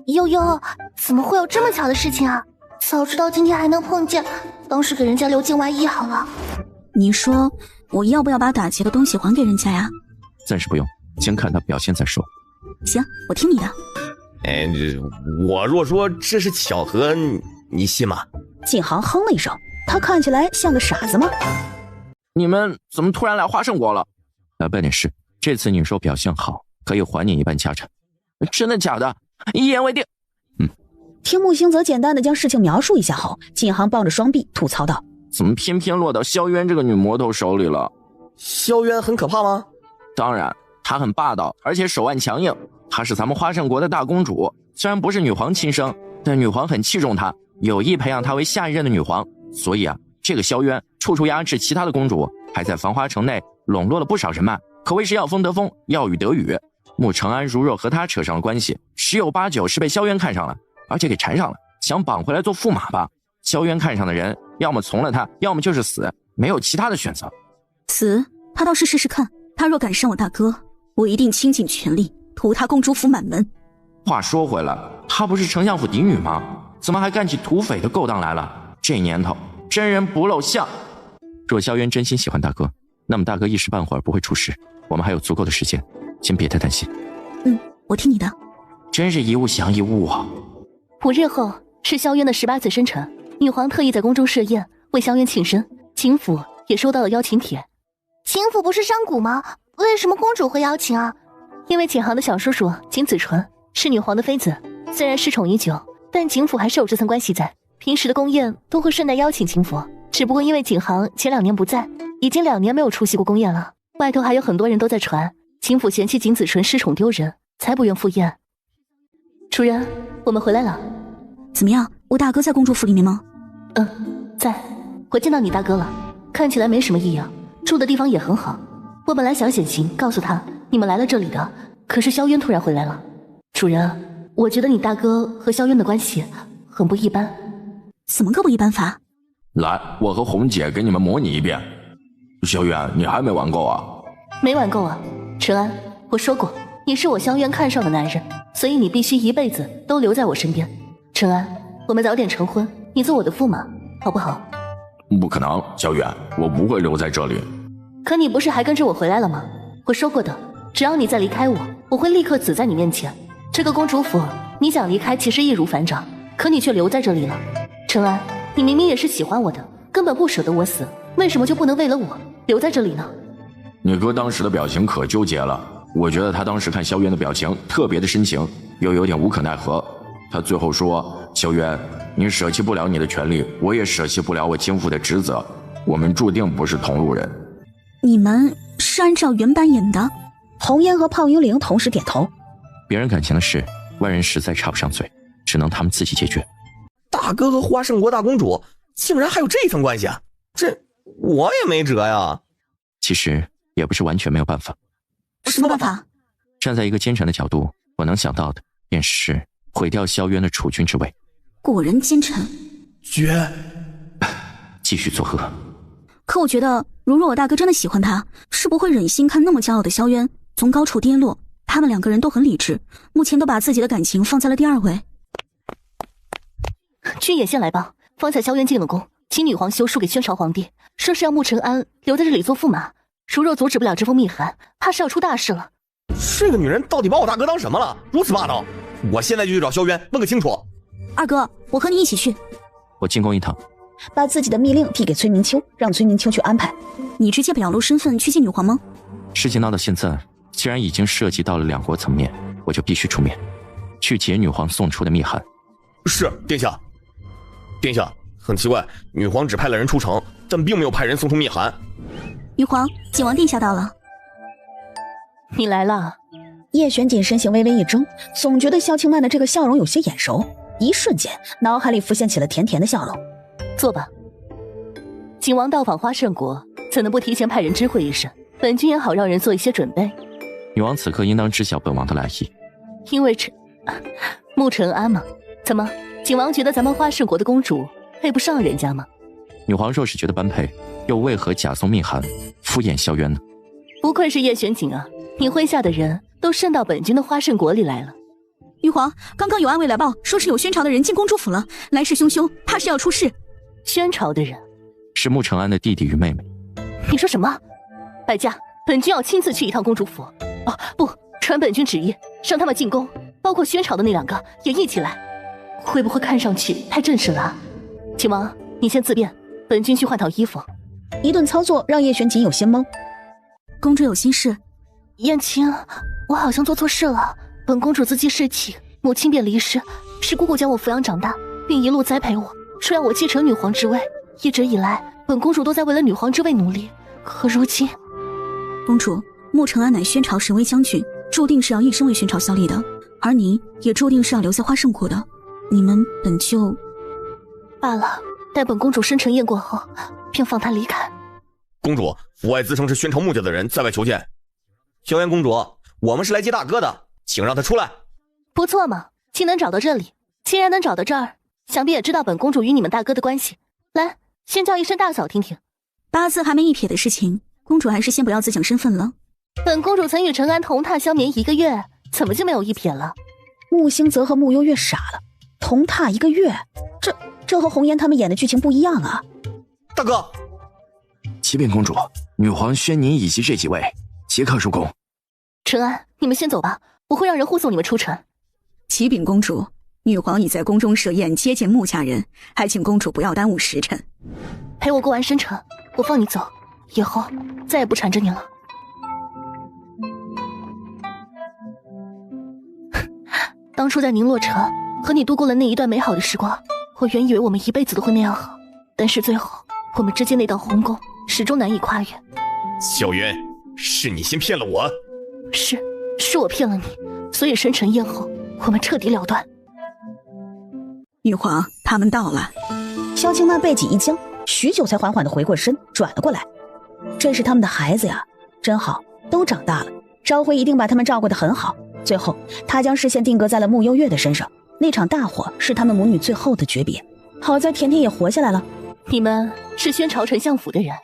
悠悠，怎么会有这么巧的事情啊？早知道今天还能碰见，当时给人家留件外衣好了。你说我要不要把打劫的东西还给人家呀？暂时不用，先看他表现再说。行，我听你的。我若说这是巧合，你信吗？景航哼了一声，他看起来像个傻子吗？你们怎么突然来花胜国了？来办点事，这次你说表现好，可以还你一半家产。真的假的？一言为定。听木星泽简单的将事情描述一下后，景航抱着双臂吐槽道：怎么偏偏落到萧渊这个女魔头手里了？萧渊很可怕吗？当然，她很霸道，而且手腕强硬。她是咱们花胜国的大公主，虽然不是女皇亲生，但女皇很器重她，有意培养她为下一任的女皇。所以这个萧渊处处压制其他的公主，还在繁华城内笼络了不少人脉，可谓是要风得风，要雨得雨。穆承安如若和他扯上了关系，十有八九是被萧渊看上了，而且给缠上了，想绑回来做驸马吧。萧渊看上的人，要么从了他，要么就是死，没有其他的选择。死，他倒是试试看。他若敢伤我大哥，我一定倾尽全力图他公主府满门。话说回来，她不是丞相府嫡女吗？怎么还干起土匪的勾当来了？这年头，真人不露相。若萧渊真心喜欢大哥，那么大哥一时半会儿不会出事，我们还有足够的时间，先别太担心。我听你的。真是一物降一物啊5日后是萧渊的18岁生辰，女皇特意在宫中设宴为萧渊庆生，景府也收到了邀请帖。景府不是山谷吗？为什么公主会邀请啊？因为景航的小叔叔景子纯是女皇的妃子，虽然失宠已久，但景府还是有这层关系在，平时的宫宴都会顺带邀请景府。只不过因为景航前2年不在，已经2年没有出席过宫宴了，外头还有很多人都在传景府嫌弃景子纯失宠丢人，才不愿赴宴。主人，我们回来了。怎么样，我大哥在公主府里面吗？在。我见到你大哥了，看起来没什么异样，住的地方也很好。我本来想显形告诉他你们来了这里的，可是萧渊突然回来了。主人，我觉得你大哥和萧渊的关系很不一般。怎么个不一般法？来，我和红姐给你们模拟一遍。萧渊，你还没玩够啊？没玩够啊。陈安，我说过你是我萧渊看上的男人，所以你必须一辈子都留在我身边。陈安，我们早点成婚，你做我的驸马好不好？不可能，萧渊，我不会留在这里。可你不是还跟着我回来了吗？我说过的，只要你再离开我，我会立刻死在你面前。这个公主府你想离开其实易如反掌，可你却留在这里了。陈安，你明明也是喜欢我的，根本不舍得我死，为什么就不能为了我留在这里呢？你哥当时的表情可纠结了，我觉得他当时看萧渊的表情特别的深情，又有点无可奈何。他最后说，萧渊，你舍弃不了你的权利，我也舍弃不了我倾覆的职责，我们注定不是同路人。你们是按照原版演的？红颜和胖幽灵同时点头。别人感情的事，外人实在插不上嘴，只能他们自己解决。大哥和花胜国大公主竟然还有这层关系啊！这我也没辙呀。其实也不是完全没有办法。什么办法？站在一个奸臣的角度，我能想到的便是毁掉萧渊的储君之位。果然奸臣。绝。继续作恶。可我觉得，如若我大哥真的喜欢他，是不会忍心看那么骄傲的萧渊从高处跌落。他们2个人都很理智，目前都把自己的感情放在了第2位。君也先来吧。方才萧渊进了宫，请女皇修书给宣朝皇帝，说是让穆承安留在这里做驸马。如若阻止不了这封密函，怕是要出大事了。这个女人到底把我大哥当什么了？如此霸道！我现在就去找萧渊问个清楚。二哥，我和你一起去。我进宫一趟，把自己的密令递给崔明秋，让崔明秋去安排。你直接表露身份去见女皇吗？事情闹到现在，既然已经涉及到了两国层面，我就必须出面，去解女皇送出的密函。是，殿下。殿下，很奇怪，女皇只派了人出城，但并没有派人送出密函。女皇，景王殿下到了。你来了。叶玄锦身形微微一怔，总觉得萧清曼的这个笑容有些眼熟，一瞬间脑海里浮现起了甜甜的笑容。坐吧。景王到访花圣国，怎能不提前派人知会一声？本君也好让人做一些准备。女王此刻应当知晓本王的来意。因为穆承安嘛。怎么，景王觉得咱们花圣国的公主配不上人家吗？女皇若是觉得般配，又为何假送密函敷衍萧渊呢？不愧是叶玄景啊，你麾下的人都渗到本君的花圣国里来了。女皇，刚刚有暗卫来报，说是有宣朝的人进公主府了，来势汹汹，怕是要出事。宣朝的人是穆承安的弟弟与妹妹。你说什么？摆驾，本君要亲自去一趟公主府。哦，不，传本君旨意，让他们进宫，包括宣朝的那2个也一起来。会不会看上去太正式了啊？景王，你先自便，本君去换套衣服。一顿操作让叶玄锦有些懵。公主有心事？燕青，我好像做错事了。本公主自记事起，母亲便离世，是姑姑将我抚养长大，并一路栽培我，说要我继承女皇之位。一直以来，本公主都在为了女皇之位努力。可如今，公主，穆承安乃宣朝神威将军，注定是要一生为宣朝效力的，而您也注定是要留在花圣国的。你们本就罢了，待本公主生辰宴过后，便放她离开。公主，府外自称是宣朝穆家的人在外求见。萧渊公主，我们是来接大哥的，请让他出来。不错嘛，竟能找到这里。既然能找到这儿，想必也知道本公主与你们大哥的关系。来，先叫一声大嫂听听。八字还没一撇的事情，公主还是先不要自讲身份了。本公主曾与承安同榻消眠1个月，怎么就没有一撇了？穆星泽和穆幽月傻了，同榻1个月，这和红颜他们演的剧情不一样啊！大哥，启禀公主，女皇宣您以及这几位即刻入宫。承安，你们先走吧，我会让人护送你们出城。启禀公主，女皇已在宫中设宴接见穆家人，还请公主不要耽误时辰。陪我过完生辰，我放你走，以后再也不缠着你了。当初在宁洛城和你度过了那一段美好的时光，我原以为我们一辈子都会那样好，但是最后我们之间那道鸿沟始终难以跨越。萧渊，是你先骗了我。是我骗了你，所以生辰宴后我们彻底了断。女皇，他们到了。萧清曼背脊一僵，许久才缓缓地回过身，转了过来。这是他们的孩子呀，真好，都长大了，昭辉一定把他们照顾得很好。最后他将视线定格在了穆幽月的身上，那场大火是他们母女最后的诀别。好在甜甜也活下来了。你们是宣朝丞相府的人，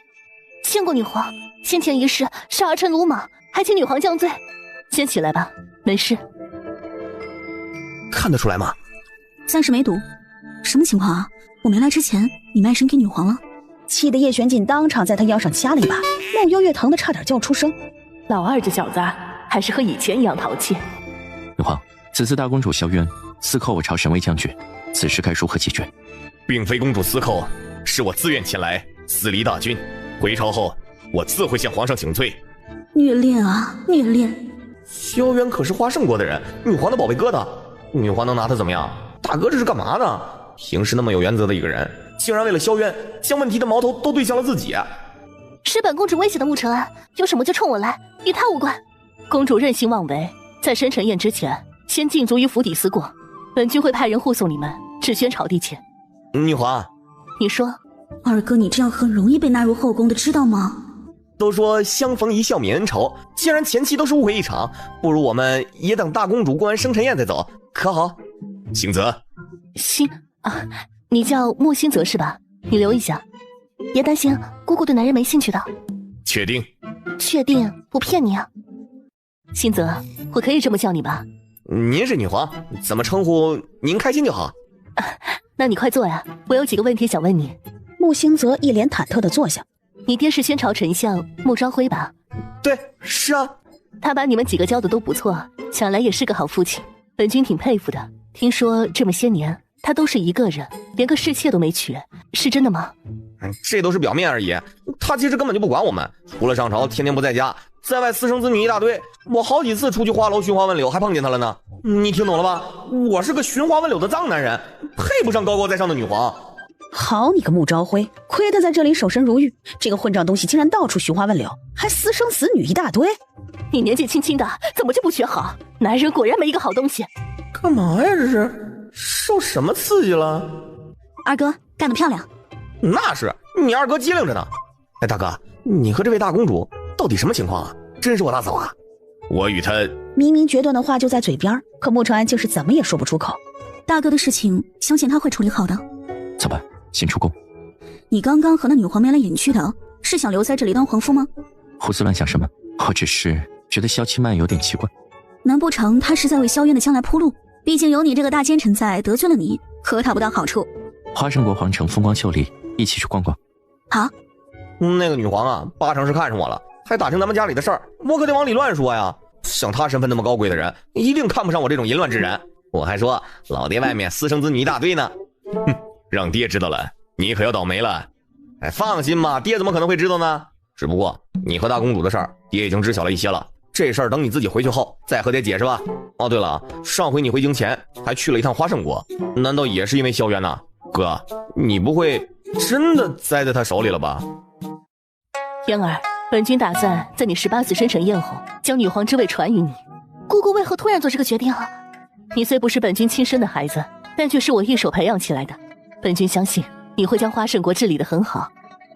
见过女皇，先前一事是儿臣鲁莽，还请女皇降罪。先起来吧，没事。看得出来吗？暂时没堵。什么情况啊？我没来之前你卖身给女皇了？气得叶玄锦当场在他腰上掐了一把，穆幽月疼得差点叫出声。老二这小子还是和以前一样淘气。女皇，此次大公主萧渊私扣我朝神威将军，此事该如何解决？并非公主私扣，是我自愿前来私离大军。回朝后，我自会向皇上请罪。虐恋啊，虐恋！萧渊可是花圣国的人，女皇的宝贝疙瘩，女皇能拿他怎么样？大哥这是干嘛呢？平时那么有原则的一个人，竟然为了萧渊，将问题的矛头都对向了自己。是本公主威胁的穆承安，有什么就冲我来，与他无关。公主任性妄为，在生辰宴之前，先禁足于府邸思过。本君会派人护送你们至宣朝地前。女皇，你说，二哥，你这样很容易被纳入后宫的，知道吗？都说相逢一笑泯恩仇，既然前期都是误会一场，不如我们也等大公主过完生辰宴再走，可好？星泽，你叫穆星泽是吧？你留一下。别担心，姑姑对男人没兴趣的。确定？确定，不骗你啊。星泽，我可以这么叫你吧？您是女皇，怎么称呼您开心就好。那你快坐呀，我有几个问题想问你。穆星泽一脸忐忑地坐下。你爹是宣朝丞相穆昭辉吧？对，是啊。他把你们几个教的都不错，想来也是个好父亲，本君挺佩服的。听说这么些年他都是一个人，连个侍妾都没娶，是真的吗？这都是表面而已，他其实根本就不管我们，除了上朝天天不在家，在外私生子女一大堆。我好几次出去花楼寻花问柳还碰见他了呢。你听懂了吧？我是个寻花问柳的脏男人，配不上高高在上的女皇。好你个穆昭辉，亏他在这里守身如玉，这个混账东西竟然到处寻花问柳，还私生子女一大堆。你年纪轻轻的怎么就不学好？男人果然没一个好东西。干嘛呀这是？受什么刺激了？二哥干得漂亮。那是，你二哥机灵着呢。哎，大哥，你和这位大公主到底什么情况啊？真是我大嫂啊！我与她明明决断的话就在嘴边，可穆承安竟是怎么也说不出口。大哥的事情，相信他会处理好的。怎么，先出宫？你刚刚和那女皇眉来眼去的，是想留在这里当皇夫吗？胡思乱想什么？我只是觉得萧清曼有点奇怪。难不成他是在为萧渊的将来铺路？毕竟有你这个大奸臣在，得罪了你，可讨不到好处。花胜国皇城风光秀丽，一起去逛逛。好。那个女皇啊，8成是看上我了，还打听咱们家里的事儿，我可得往里乱说呀。像她身份那么高贵的人，一定看不上我这种淫乱之人。我还说老爹外面私生子女一大堆呢。哼，让爹知道了，你可要倒霉了。哎，放心吧，爹怎么可能会知道呢？只不过你和大公主的事儿，爹已经知晓了一些了。这事儿等你自己回去后再和爹解释吧。哦，对了，上回你回京前还去了一趟花胜国，难道也是因为萧渊呢？哥，你不会真的栽在他手里了吧？嫣儿，本君打算在你18岁生辰宴后，将女皇之位传于你。姑姑为何突然做这个决定啊？你虽不是本君亲生的孩子，但却是我一手培养起来的。本君相信你会将花胜国治理得很好。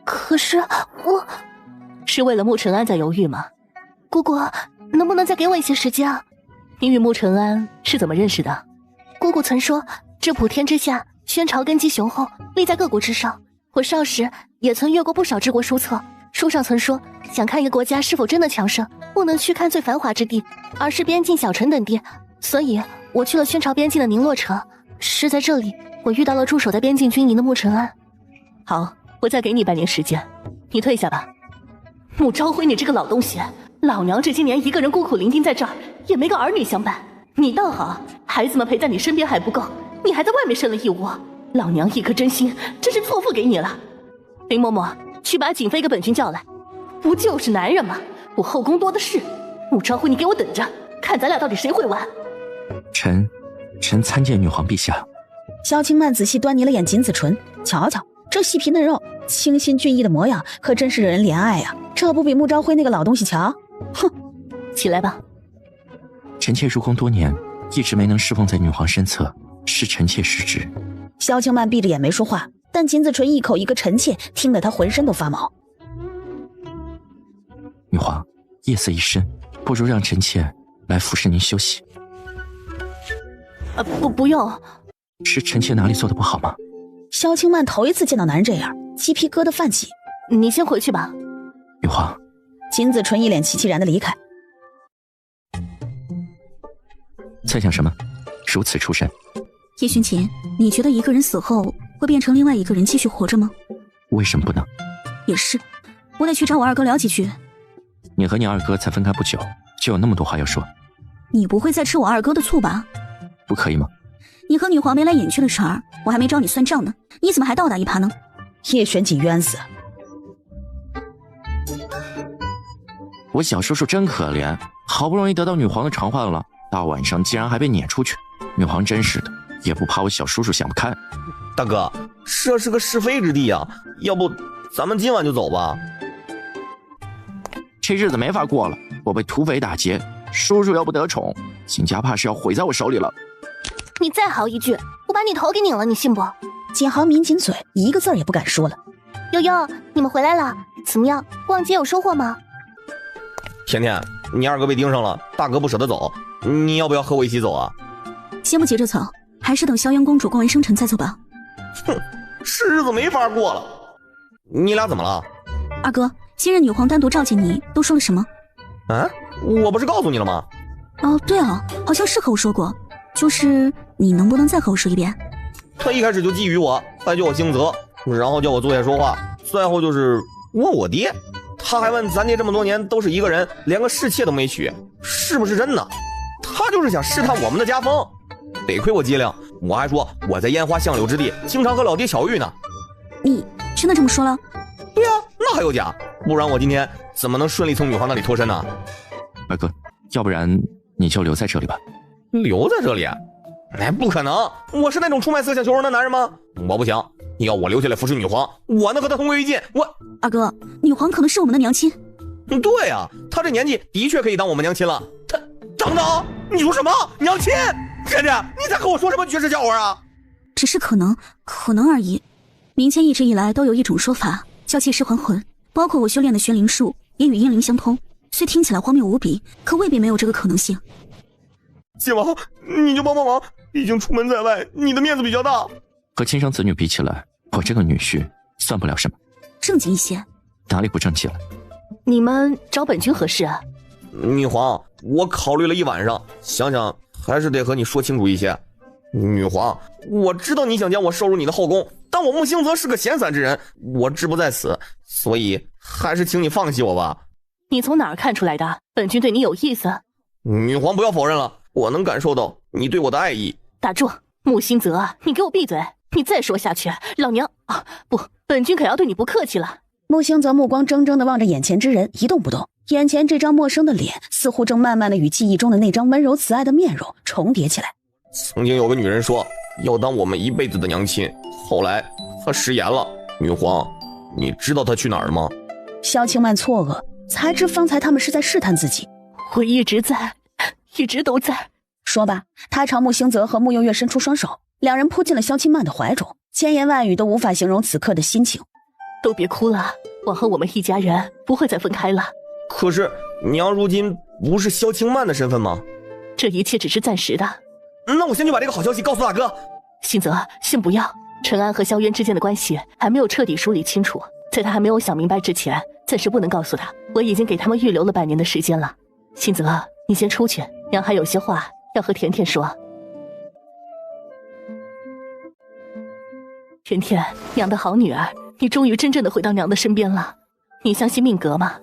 可是我是为了穆承安在犹豫吗？姑姑，能不能再给我一些时间啊？你与穆承安是怎么认识的？姑姑曾说，这普天之下，宣朝根基雄厚，立在各国之上。我少时也曾阅过不少治国书册，书上曾说，想看一个国家是否真的强盛，不能去看最繁华之地，而是边境小城等地。所以我去了宣朝边境的宁洛城，是在这里，我遇到了驻守在边境军营的穆承安。好，我再给你半年时间，你退下吧。穆昭辉，你这个老东西，老娘这些年一个人孤苦伶仃在这儿，也没个儿女相伴。你倒好，孩子们陪在你身边还不够，你还在外面生了一窝。老娘一颗真心真是错付给你了。林嬷嬷，去把景妃给本君叫来。不就是男人吗？我后宫多的是。穆昭辉，你给我等着，看咱俩到底谁会完。臣参见女皇陛下。萧清曼仔细端倪了眼锦子唇，瞧瞧这细皮嫩肉，清新俊逸的模样，可真是惹人怜爱呀。这不比穆昭辉那个老东西强？哼！起来吧。臣妾入宫多年，一直没能侍奉在女皇身侧，是臣妾失职。萧清曼闭着眼没说话，但锦子唇一口一个臣妾，听得她浑身都发毛。女皇，夜色已深，不如让臣妾来服侍您休息。不用。是臣妾哪里做的不好吗？萧清曼头一次见到男人这样，鸡皮疙瘩泛起。你先回去吧。女皇。锦子唇一脸凄凄然的离开。在想什么？如此出神。叶巡琴，你觉得一个人死后会变成另外一个人继续活着吗？为什么不能？也是，我得去找我二哥聊几句。你和你二哥才分开不久，就有那么多话要说。你不会再吃我二哥的醋吧？不可以吗？你和女皇眉来眼去的事儿，我还没找你算账呢，你怎么还倒打一耙呢？叶玄锦冤死。我小叔叔真可怜，好不容易得到女皇的传唤了，大晚上竟然还被撵出去。女皇真是的，也不怕我小叔叔想不开。大哥，这是个是非之地啊，要不咱们今晚就走吧？这日子没法过了，我被土匪打劫，叔叔要不得宠，景家怕是要毁在我手里了。你再嚎一句，我把你头给拧了，你信不？锦豪抿紧嘴，一个字也不敢说了。悠悠，你们回来了，怎么样？逛街有收获吗？甜甜，你二哥被盯上了，大哥不舍得走，你要不要和我一起走啊？先不急着走，还是等萧渊公主逛完生辰再走吧。哼，是日子没法过了。你俩怎么了？二哥，今日女皇单独召见你，都说了什么？啊，我不是告诉你了吗？哦，对哦，好像是和我说过，就是你能不能再和我说一遍？他一开始就觊觎我，还叫我姓泽，然后叫我坐下说话，最后就是问我爹。他还问咱爹这么多年都是一个人，连个侍妾都没娶，是不是真的？他就是想试探我们的家风。得亏我机灵，我还说我在烟花巷柳之地经常和老爹巧遇呢。你真的这么说了？对啊，那还有假？不然我今天怎么能顺利从女皇那里脱身呢？二哥，要不然你就留在这里吧。留在这里？哎，不可能！我是那种出卖色相求荣的男人吗？我不行，要我留下来扶持女皇，我能和她同归于尽。二哥，女皇可能是我们的娘亲。对啊，她这年纪的确可以当我们娘亲了。她等等，你说什么娘亲？姐姐，你在和我说什么绝世笑话啊？只是可能而已。民间一直以来都有一种说法叫借尸还魂，包括我修炼的玄灵术也与阴灵相通，虽听起来荒谬无比，可未必没有这个可能性。姐王，你就帮帮忙，毕竟出门在外，你的面子比较大。和亲生子女比起来，我这个女婿算不了什么。正经一些。哪里不正气了？你们找本君何事啊？女皇，我考虑了一晚上，想想还是得和你说清楚一些。女皇，我知道你想将我收入你的后宫，但我穆兴泽是个闲散之人，我志不在此，所以还是请你放弃我吧。你从哪儿看出来的？本君对你有意思？女皇不要否认了，我能感受到你对我的爱意。打住，穆兴泽，你给我闭嘴！你再说下去，老娘不，本君可要对你不客气了。穆兴泽目光怔怔地望着眼前之人，一动不动。眼前这张陌生的脸，似乎正慢慢地与记忆中的那张温柔慈爱的面容重叠起来。曾经有个女人说要当我们一辈子的娘亲，后来她食言了。女皇，你知道她去哪儿了吗？萧清曼错愕，才知方才他们是在试探自己。我一直在，一直都在。说罢，他朝穆兴泽和穆幽月伸出双手，两人扑进了萧清曼的怀中，千言万语都无法形容此刻的心情。都别哭了，我和我们一家人不会再分开了。可是娘如今不是萧清曼的身份吗？这一切只是暂时的。那我先去把这个好消息告诉大哥。兴泽，先不要。陈安和萧渊之间的关系还没有彻底梳理清楚，在他还没有想明白之前，暂时不能告诉他。我已经给他们预留了半年的时间了。兴泽，你先出去，娘还有些话要和甜甜说。甜甜，娘的好女儿，你终于真正的回到娘的身边了。你相信命格吗？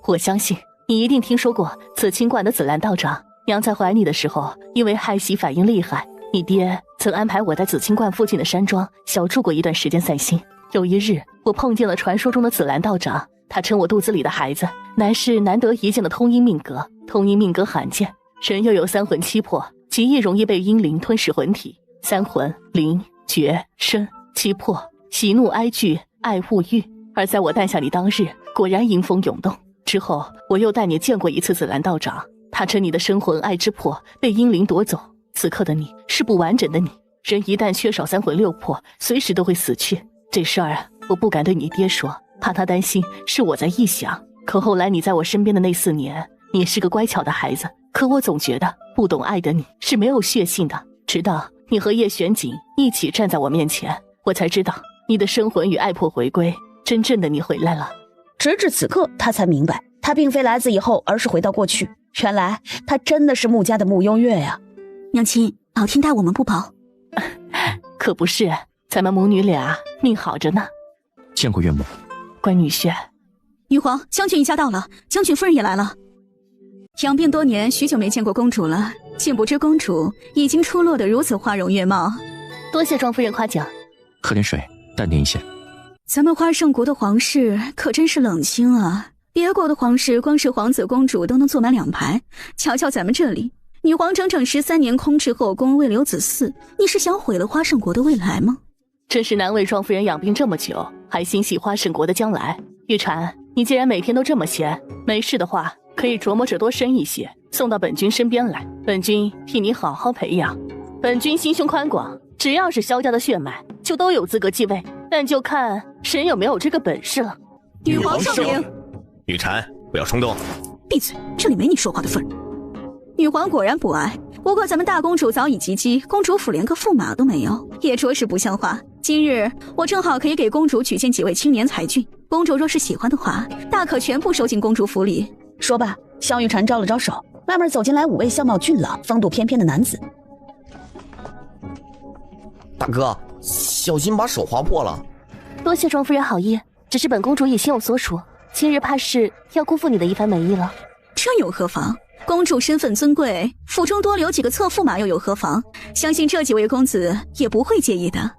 我相信。你一定听说过紫清观的紫兰道长。娘在怀你的时候，因为害喜反应厉害，你爹曾安排我在紫清观附近的山庄小住过一段时间散心。有一日，我碰见了传说中的紫兰道长，他称我肚子里的孩子乃是难得一见的通阴命格。通阴命格罕见，人又有三魂七魄，极易容易被阴灵吞噬魂体。三魂、灵、觉、身、七魄，喜怒哀惧、爱恶欲。而在我诞下你当日，果然阴风涌动。之后，我又带你见过一次紫兰道长。他称你的生魂爱之魄被阴灵夺走，此刻的你是不完整的你。人一旦缺少三魂六魄，随时都会死去。这事儿我不敢对你爹说，怕他担心是我在臆想。可后来你在我身边的那4年，你是个乖巧的孩子，可我总觉得不懂爱的你是没有血性的。直到你和叶玄景一起站在我面前，我才知道你的生魂与爱魄回归，真正的你回来了。直至此刻，他才明白，他并非来自以后，而是回到过去。原来他真的是穆家的穆幽月呀！娘亲，老天待我们不薄。可不是，咱们母女俩命好着呢。见过岳母。乖女婿。女皇，将军一家到了，将军夫人也来了。养病多年，许久没见过公主了，竟不知公主已经出落得如此花容月貌。多谢庄夫人夸奖。喝点水，淡定一些。咱们花圣国的皇室可真是冷清啊！别国的皇室光是皇子公主都能坐满2排，瞧瞧咱们这里，女皇整整13年空置后宫，未留子嗣。你是想毁了花圣国的未来吗？真是难为庄夫人养病这么久，还心系花圣国的将来。玉婵，你既然每天都这么闲，没事的话，可以琢磨着多生一些，送到本君身边来，本君替你好好培养。本君心胸宽广，只要是萧家的血脉，就都有资格继位，但就看谁有没有这个本事了。女皇圣明。玉婵，不要冲动。闭嘴，这里没你说话的份儿。女皇果然不爱，不过咱们大公主早已及笄，公主府连个驸马都没有，也着实不像话。今日我正好可以给公主举荐几位青年才俊，公主若是喜欢的话，大可全部收进公主府里。说罢，萧玉婵招了招手，外面走进来5位相貌俊朗、风度翩翩的男子。大哥，小心把手划破了。多谢庄夫人好意，只是本公主已心有所属，今日怕是要辜负你的一番美意了。这又何妨？公主身份尊贵，府中多留几个侧驸马又有何妨？相信这几位公子也不会介意的。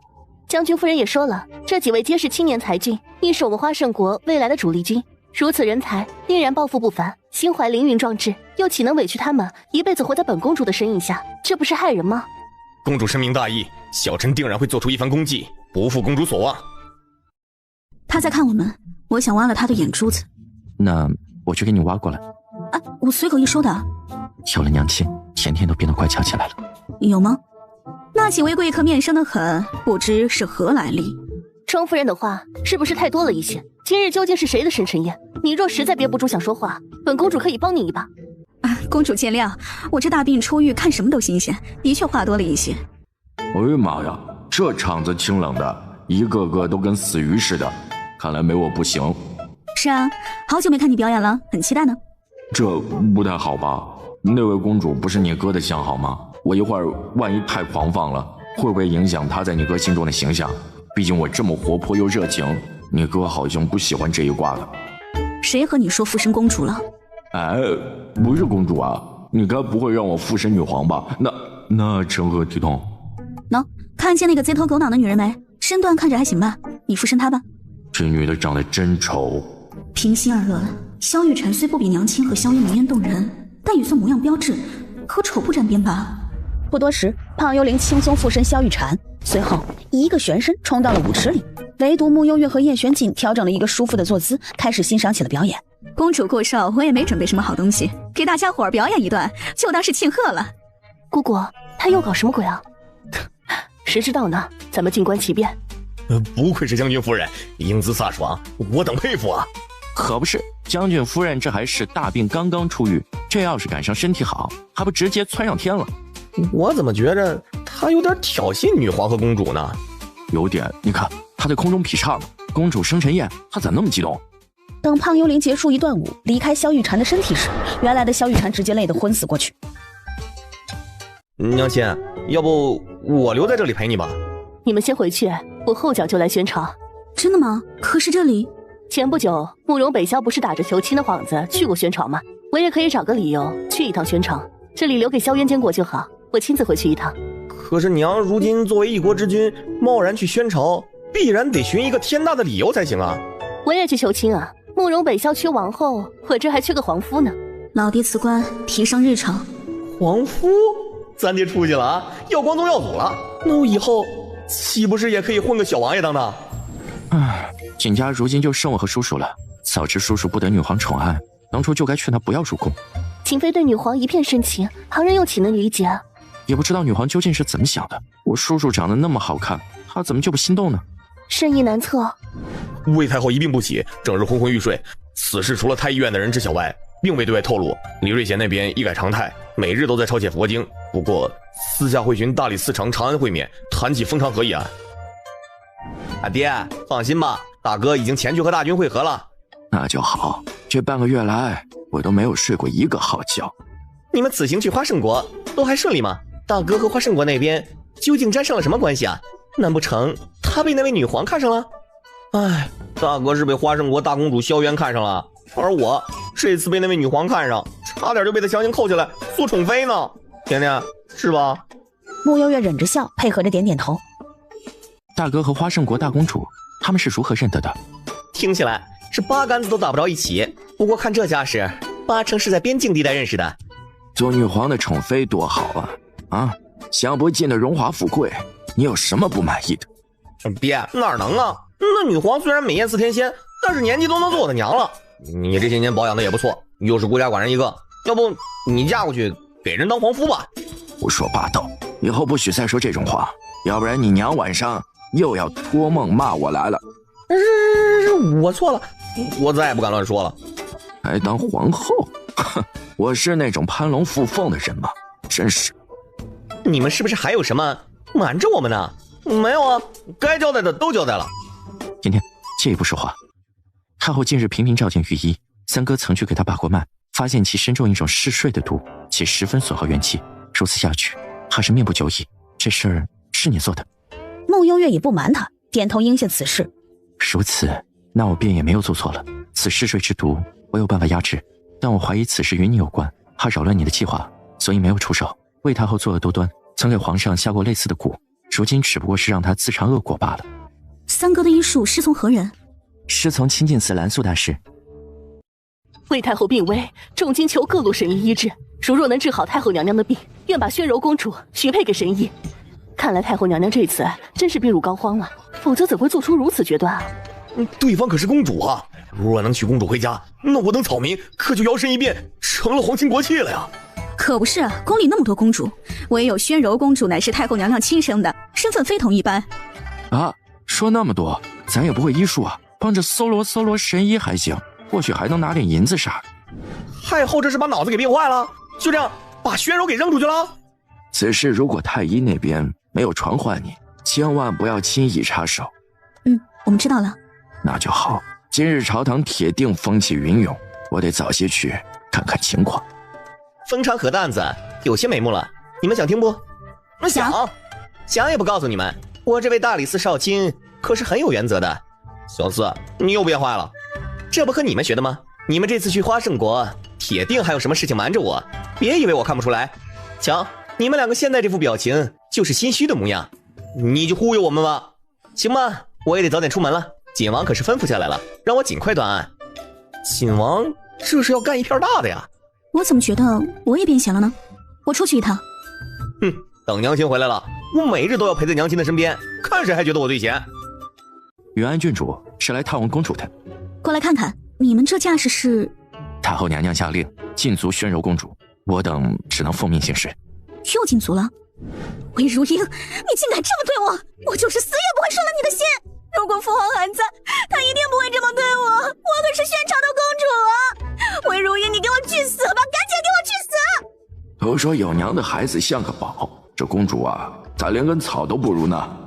将军夫人也说了，这几位皆是青年才俊，亦是我们花圣国未来的主力军。如此人才，定然抱负不凡，心怀凌云壮志，又岂能委屈他们一辈子活在本公主的身影下？这不是害人吗？公主深明大义，小臣定然会做出一番功绩，不负公主所望。他在看我们，我想挖了他的眼珠子。那我去给你挖过来。啊，我随口一说的。有了娘亲，甜甜都变得乖巧起来了。有吗？那几位贵客面生得很，不知是何来历。庄夫人的话是不是太多了一些？今日究竟是谁的生辰宴？你若实在憋不住想说话，本公主可以帮你一把。啊，公主见谅，我这大病初愈，看什么都新鲜，的确话多了一些。哎呀妈呀，这场子清冷的，一个个都跟死鱼似的，看来没我不行。是啊，好久没看你表演了，很期待呢。这不太好吧？那位公主不是你哥的相好吗？我一会儿万一太狂放了，会不会影响她在你哥心中的形象？毕竟我这么活泼又热情，你哥好像不喜欢这一挂的。谁和你说附身公主了？哎，不是公主啊，你该不会让我附身女皇吧？那成何体统？喏，看见那个贼头狗脑的女人没？身段看着还行吧，你附身她吧。这女的长得真丑。平心而论，萧玉婵虽不比娘亲和萧烟明艳动人，但也算模样标致，和丑不沾边吧。不多时，胖幽灵轻松附身萧玉婵，随后一个旋身冲到了舞池里。唯独穆幽月和叶玄景调整了一个舒服的坐姿，开始欣赏起了表演。公主过寿，我也没准备什么好东西，给大家伙儿表演一段，就当是庆贺了。姑姑，他又搞什么鬼啊？谁知道呢？咱们静观其变。不愧是将军夫人，英姿飒爽，我等佩服啊！可不是，将军夫人这还是大病刚刚出愈，这要是赶上身体好，还不直接窜上天了？我怎么觉着他有点挑衅女皇和公主呢？有点，你看他在空中劈叉了。公主生辰宴，他咋那么激动？等胖幽灵结束一段舞，离开萧玉婵的身体时，原来的萧玉婵直接累得昏死过去。娘亲，要不我留在这里陪你吧？你们先回去，我后脚就来宣朝。真的吗？可是这里……前不久，慕容北萧不是打着求亲的幌子去过宣朝吗？我也可以找个理由去一趟宣朝，这里留给萧渊监国就好，我亲自回去一趟。可是娘如今作为一国之君，贸然去宣朝，必然得寻一个天大的理由才行啊！我也去求亲啊！慕容北萧缺王后，我这还缺个皇夫呢。老爹辞官，提上日程。皇夫？咱爹出息了啊，要光宗耀祖了。那我以后岂不是也可以混个小王爷当当？唉，景家如今就剩我和叔叔了。早知叔叔不得女皇宠爱，当初就该劝他不要入宫。景妃对女皇一片深情，旁人又岂能理解？也不知道女皇究竟是怎么想的。我叔叔长得那么好看，她怎么就不心动呢？深意难测。魏太后一病不起，整日昏昏欲睡。此事除了太医院的人知晓外，并未对外透露。李瑞贤那边一改常态，每日都在抄写佛经。不过私下会寻大理寺丞长安会面，谈起封长河一案。爹，放心吧，大哥已经前去和大军会合了。那就好，这半个月来我都没有睡过一个好觉。你们此行去花圣国都还顺利吗？大哥和花圣国那边究竟沾上了什么关系啊？难不成他被那位女皇看上了？哎，大哥是被花圣国大公主萧渊看上了，而我这次被那位女皇看上，差点就被她强行扣起来做宠妃呢。甜甜，是吧？穆幽月忍着笑，配合着点点头。大哥和花圣国大公主，他们是如何认得的？听起来是八竿子都打不着一起，不过看这架势，八成是在边境地带认识的。做女皇的宠妃多好啊！啊，享不尽的荣华富贵，你有什么不满意的？爹，哪能啊？那女皇虽然美艳似天仙，但是年纪都能做我的娘了。你这些年保养的也不错，又是孤家寡人一个，要不你嫁过去给人当皇夫吧？胡说八道！以后不许再说这种话，要不然你娘晚上又要托梦骂我来了。是我错了，我再也不敢乱说了。还当皇后？哼，我是那种攀龙附凤的人吗？真是。你们是不是还有什么瞒着我们呢？没有啊，该交代的都交代了。甜甜，借一步说话。太后近日频频召见御医，三哥曾去给她把过脉，发现其身中一种嗜睡的毒，且十分损耗元气。如此下去，怕是命不久矣。这事儿是你做的？穆幽月也不瞒他，点头应下此事。如此，那我便也没有做错了。此嗜睡之毒，我有办法压制，但我怀疑此事与你有关。怕扰乱你的计划，所以没有出手。魏太后作恶多端，曾给皇上下过类似的蛊，如今只不过是让他自尝恶果罢了。三哥的医术师从何人？师从清净寺蓝素大师。魏太后病危，重金求各路神医医治，如若能治好太后娘娘的病，愿把宣柔公主许配给神医。看来太后娘娘这次真是病入膏肓了，否则怎会做出如此决断啊？对方可是公主啊！如若能娶公主回家，那我等草民可就摇身一变成了皇亲国戚了呀！可不是啊，宫里那么多公主，唯有宣柔公主乃是太后娘娘亲生的，身份非同一般。啊，说那么多，咱也不会医术啊，帮着搜罗神医还行，或许还能拿点银子啥的。太后这是把脑子给病坏了，就这样把宣柔给扔出去了。此事如果太医那边没有传唤你，千万不要轻易插手。我们知道了。那就好，今日朝堂铁定风起云涌，我得早些去看看情况。风长河担子有些眉目了，你们想听不？想也不告诉你们，我这位大理寺少卿可是很有原则的。小四，你又变坏了，这不和你们学的吗？你们这次去花圣国，铁定还有什么事情瞒着我，别以为我看不出来。瞧，你们两个现在这副表情就是心虚的模样，你就忽悠我们吧。行吧，我也得早点出门了。锦王可是吩咐下来了，让我尽快断案。锦王这是要干一片大的呀！我怎么觉得我也变闲了呢？我出去一趟。等娘亲回来了，我每日都要陪在娘亲的身边，看谁还觉得我最闲。元安郡主是来探望公主的。过来看看，你们这架势是？太后娘娘下令禁足宣柔公主，我等只能奉命行事。又禁足了？魏如英，你竟敢这么对我，我就是死也不会顺了你的心。如果父皇还在，他一定不会这么对我，我可是宣朝的公主啊！魏如英，你给我去死吧，赶紧给我去死！都说有娘的孩子像个宝，这公主啊，咋连根草都不如呢？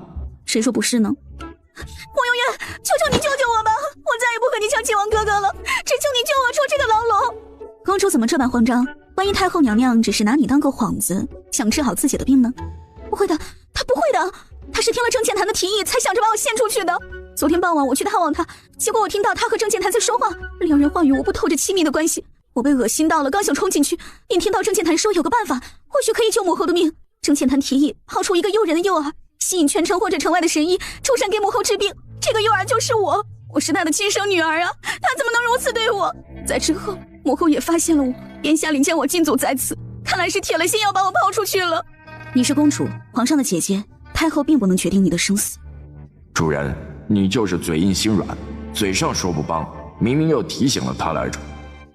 谁说不是呢？慕幽月，求求你救救我吧！我再也不和你抢亲王哥哥了，只求你救我出这个牢笼。公主怎么这般慌张？万一太后娘娘只是拿你当个幌子，想治好自己的病呢？不会的，她不会的，她是听了郑建坛的提议才想着把我献出去的。昨天傍晚我去探望她，结果我听到她和郑建坛在说话，两人话语无不透着亲密的关系。我被恶心到了，刚想冲进去，便听到郑建坛说有个办法，或许可以救母后的命。郑建坛提议抛出一个诱人的诱饵，吸引全城或者城外的神医出山给母后治病，这个诱饵就是我是她的亲生女儿啊，她怎么能如此对我？在之后母后也发现了我，便下令将我禁足在此，看来是铁了心要把我抛出去了。你是公主，皇上的姐姐，太后并不能决定你的生死。主人，你就是嘴硬心软，嘴上说不帮，明明又提醒了他来着。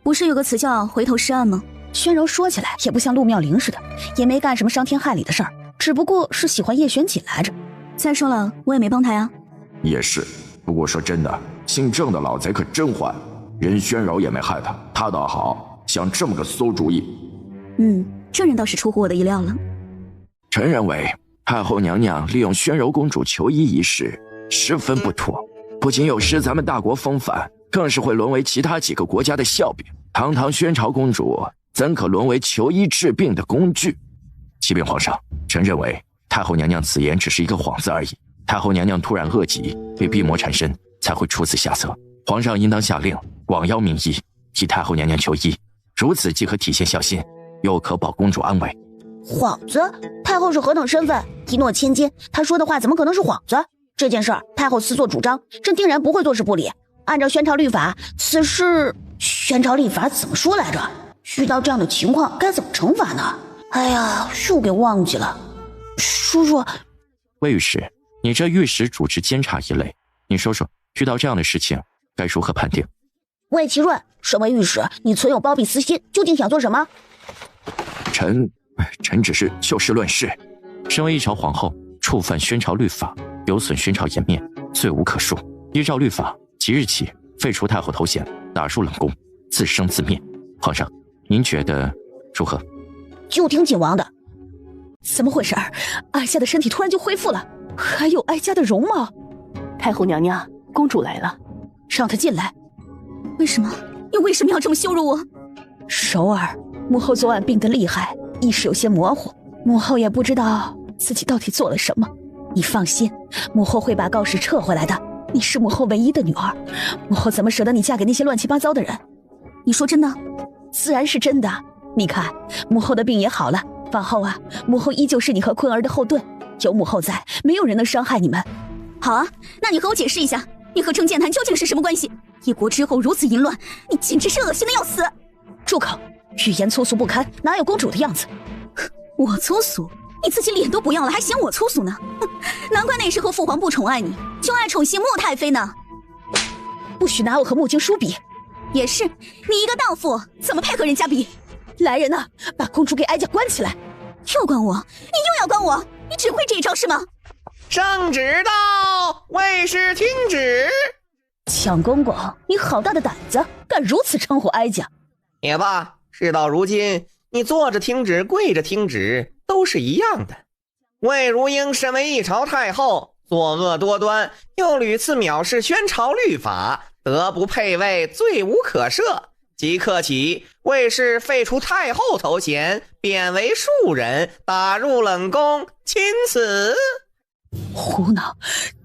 不是有个词叫回头是岸吗？宣柔说起来也不像陆妙龄似的，也没干什么伤天害理的事儿，只不过是喜欢叶玄锦来着。再说了，我也没帮他呀。也是，不过说真的，姓郑的老贼可真坏，人宣柔也没害他，他倒好，想这么个馊主意。这人倒是出乎我的意料了。臣认为太后娘娘利用宣柔公主求医一事十分不妥，不仅有失咱们大国风范，更是会沦为其他几个国家的笑柄。堂堂宣朝公主怎可沦为求医治病的工具？启禀皇上，臣认为太后娘娘此言只是一个幌子而已。太后娘娘突然恶疾，被逼魔缠身，才会出此下策。皇上应当下令广邀名医，替太后娘娘求医，如此既可体现孝心，又可保公主安危。幌子？太后是何等身份？一诺千金，她说的话怎么可能是幌子？这件事儿，太后私作主张，朕定然不会坐视不理。按照宣朝律法，此事宣朝律法怎么说来着？遇到这样的情况该怎么惩罚呢？哎呀，又给忘记了。叔叔，魏御史，你这御史主持监察一类，你说说，遇到这样的事情该如何判定？魏其润，身为御史，你存有包庇私心，究竟想做什么？臣只是就事论事。身为一朝皇后，触犯宣朝律法，有损宣朝颜面，罪无可恕。依照律法，即日起废除太后头衔，打入冷宫，自生自灭。皇上，您觉得如何？就听景王的。怎么回事？哀家的身体突然就恢复了，还有哀家的容貌。太后娘娘，公主来了，让她进来。为什么？你为什么要这么羞辱我？首尔，母后昨晚病得厉害，意识有些模糊，母后也不知道自己到底做了什么。你放心，母后会把告示撤回来的。你是母后唯一的女儿，母后怎么舍得你嫁给那些乱七八糟的人？你说真的？自然是真的。你看，母后的病也好了，往后啊，母后依旧是你和坤儿的后盾，有母后在，没有人能伤害你们。好啊，那你和我解释一下，你和郑健谈究竟是什么关系？一国之后如此淫乱，你简直是恶心的要死！住口，语言粗俗不堪，哪有公主的样子？我粗俗？你自己脸都不要了，还嫌我粗俗呢？哼，难怪那时候父皇不宠爱你，就爱宠幸穆太妃呢。不许拿我和穆经书比。也是，你一个荡妇，怎么配和人家比？来人呐，把公主给哀家关起来！又关我？你又要关我？你只会这一招是吗？圣旨到，卫士听旨。蒋公公，你好大的胆子，敢如此称呼哀家！也罢，事到如今，你坐着听旨，跪着听旨，都是一样的。魏如英身为一朝太后，作恶多端，又屡次藐视宣朝律法，德不配位，罪无可赦。即刻起，卫士废除太后头衔，贬为庶人，打入冷宫，钦此。胡闹，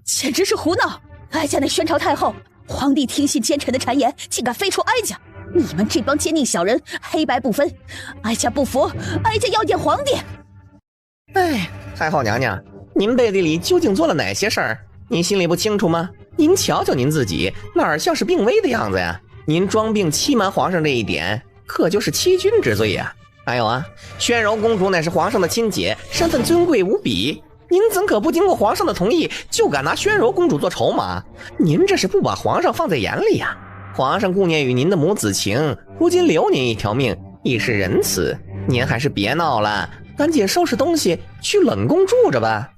简直是胡闹！哀家乃宣朝太后，皇帝听信奸臣的谗言，竟敢废除哀家！你们这帮奸佞小人，黑白不分，哀家不服，哀家要见皇帝！哎，太后娘娘，您背地里究竟做了哪些事儿？您心里不清楚吗？您瞧瞧您自己，哪儿像是病危的样子呀？您装病欺瞒皇上这一点，可就是欺君之罪呀！还有啊，宣柔公主乃是皇上的亲姐，身份尊贵无比，您怎可不经过皇上的同意，就敢拿宣柔公主做筹码？您这是不把皇上放在眼里呀！皇上顾念与您的母子情，如今留您一条命，亦是仁慈。您还是别闹了，赶紧收拾东西去冷宫住着吧。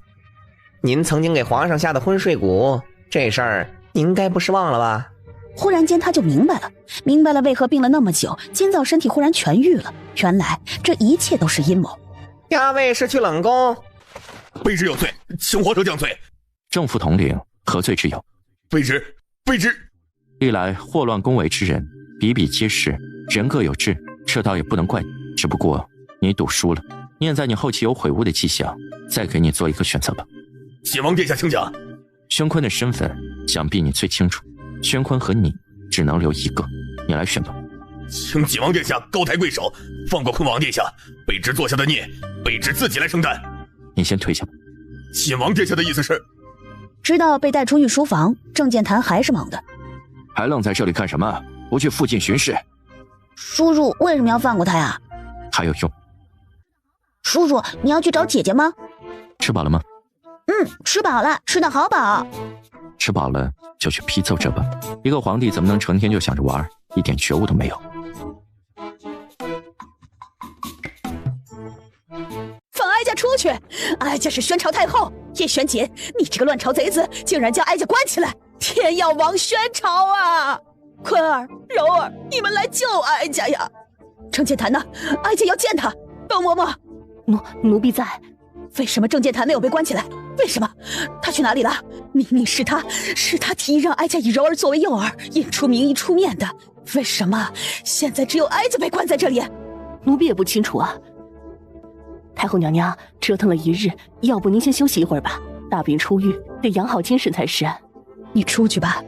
您曾经给皇上下的昏睡蛊，这事儿您应该不是忘了吧？忽然间他就明白了为何病了那么久，今早身体忽然痊愈了。原来这一切都是阴谋。押卫士去冷宫。卑职有罪，请皇上降罪。正副统领何罪之有？卑职。历来祸乱宫闱之人比比皆是，人各有志，这倒也不能怪你。只不过你赌输了，念在你后期有悔悟的迹象，再给你做一个选择吧。启王殿下请讲。宣坤的身份想必你最清楚，宣坤和你只能留一个，你来选吧。请启王殿下高抬贵手，放过坤王殿下，卑职做下的孽，卑职自己来承担。你先退下吧。启王殿下的意思是？知道被带出御书房，郑健谈还是懵的。还愣在这里干什么？不去附近巡视？叔叔为什么要放过他呀？还有用？叔叔，你要去找姐姐吗？吃饱了吗？吃饱了，吃得好饱。吃饱了就去批奏折吧。一个皇帝怎么能成天就想着玩，一点觉悟都没有？放哀家出去！哀家是宣朝太后叶玄锦，你这个乱朝贼子，竟然将哀家关起来！天要亡宣朝啊！坤儿、柔儿，你们来救哀家呀！郑健谈呢？哀家要见他。窦嬷嬷，奴婢在。为什么郑健谈没有被关起来？为什么？他去哪里了？明明是他提议让哀家以柔儿作为诱饵，引出名医出面的。为什么现在只有哀家被关在这里？奴婢也不清楚啊。太后娘娘折腾了一日，要不您先休息一会儿吧。大病初愈，得养好精神才是。你出去吧。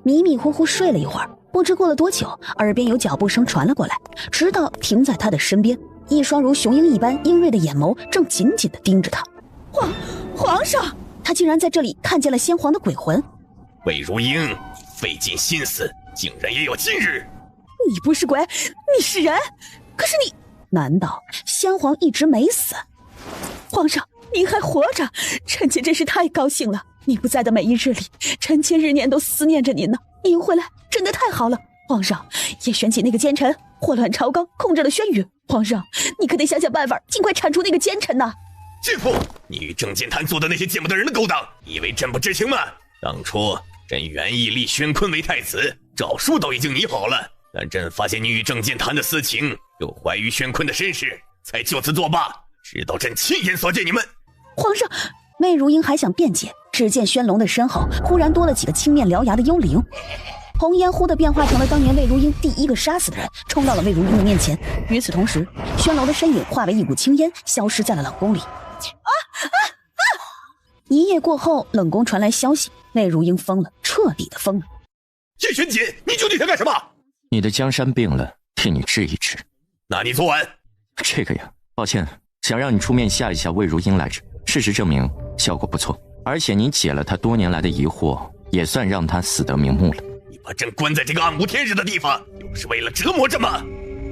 迷迷糊糊睡了一会儿，不知过了多久，耳边有脚步声传了过来，直到停在他的身边。一双如雄鹰一般鹰锐的眼眸正紧紧地盯着他。皇上，他竟然在这里看见了先皇的鬼魂。魏如英，费尽心思，竟然也有今日。你不是鬼，你是人。可是你，难道先皇一直没死？皇上，您还活着，臣妾真是太高兴了。你不在的每一日里，臣妾日年都思念着您呢。您回来真的太好了。皇上，叶玄锦那个奸臣祸乱朝纲，控制了宣宇。皇上，你可得想想办法，尽快铲除那个奸臣呐！贱妇，你与郑健谈做的那些见不得人的勾当，以为朕不知情吗？当初朕原意立宣坤为太子，诏书都已经拟好了，但朕发现你与郑健谈的私情，又怀疑宣坤的身世，才就此作罢，直到朕亲眼所见你们。皇上，魏如英还想辩解，只见宣龙的身后忽然多了几个青面獠牙的幽灵。红烟忽地变化成了当年魏如英第一个杀死的人，冲到了魏如英的面前。与此同时，宣龙的身影化为一股青烟，消失在了冷宫里。一夜过后，冷宫传来消息，魏如英疯了，彻底的疯了。叶玄锦，你究竟想干什么？你的江山病了，替你治一治。那你昨晚这个呀，抱歉，想让你出面吓一下魏如英来着。事实证明效果不错，而且你解了他多年来的疑惑，也算让他死得瞑目了。你把朕关在这个暗无天日的地方，又是为了折磨朕吗？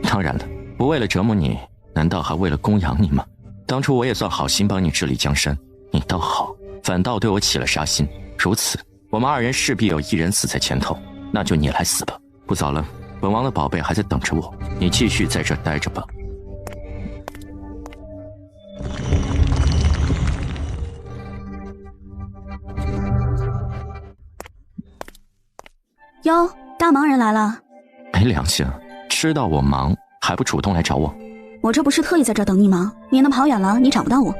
当然了，不为了折磨你，难道还为了供养你吗？当初我也算好心帮你治理江山，你倒好，反倒对我起了杀心。如此，我们二人势必有一人死在前头，那就你来死吧。不早了，本王的宝贝还在等着我，你继续在这待着吧。哟，大忙人来了。没良心，知道我忙还不主动来找我？我这不是特意在这等你吗？免得跑远了你找不到我。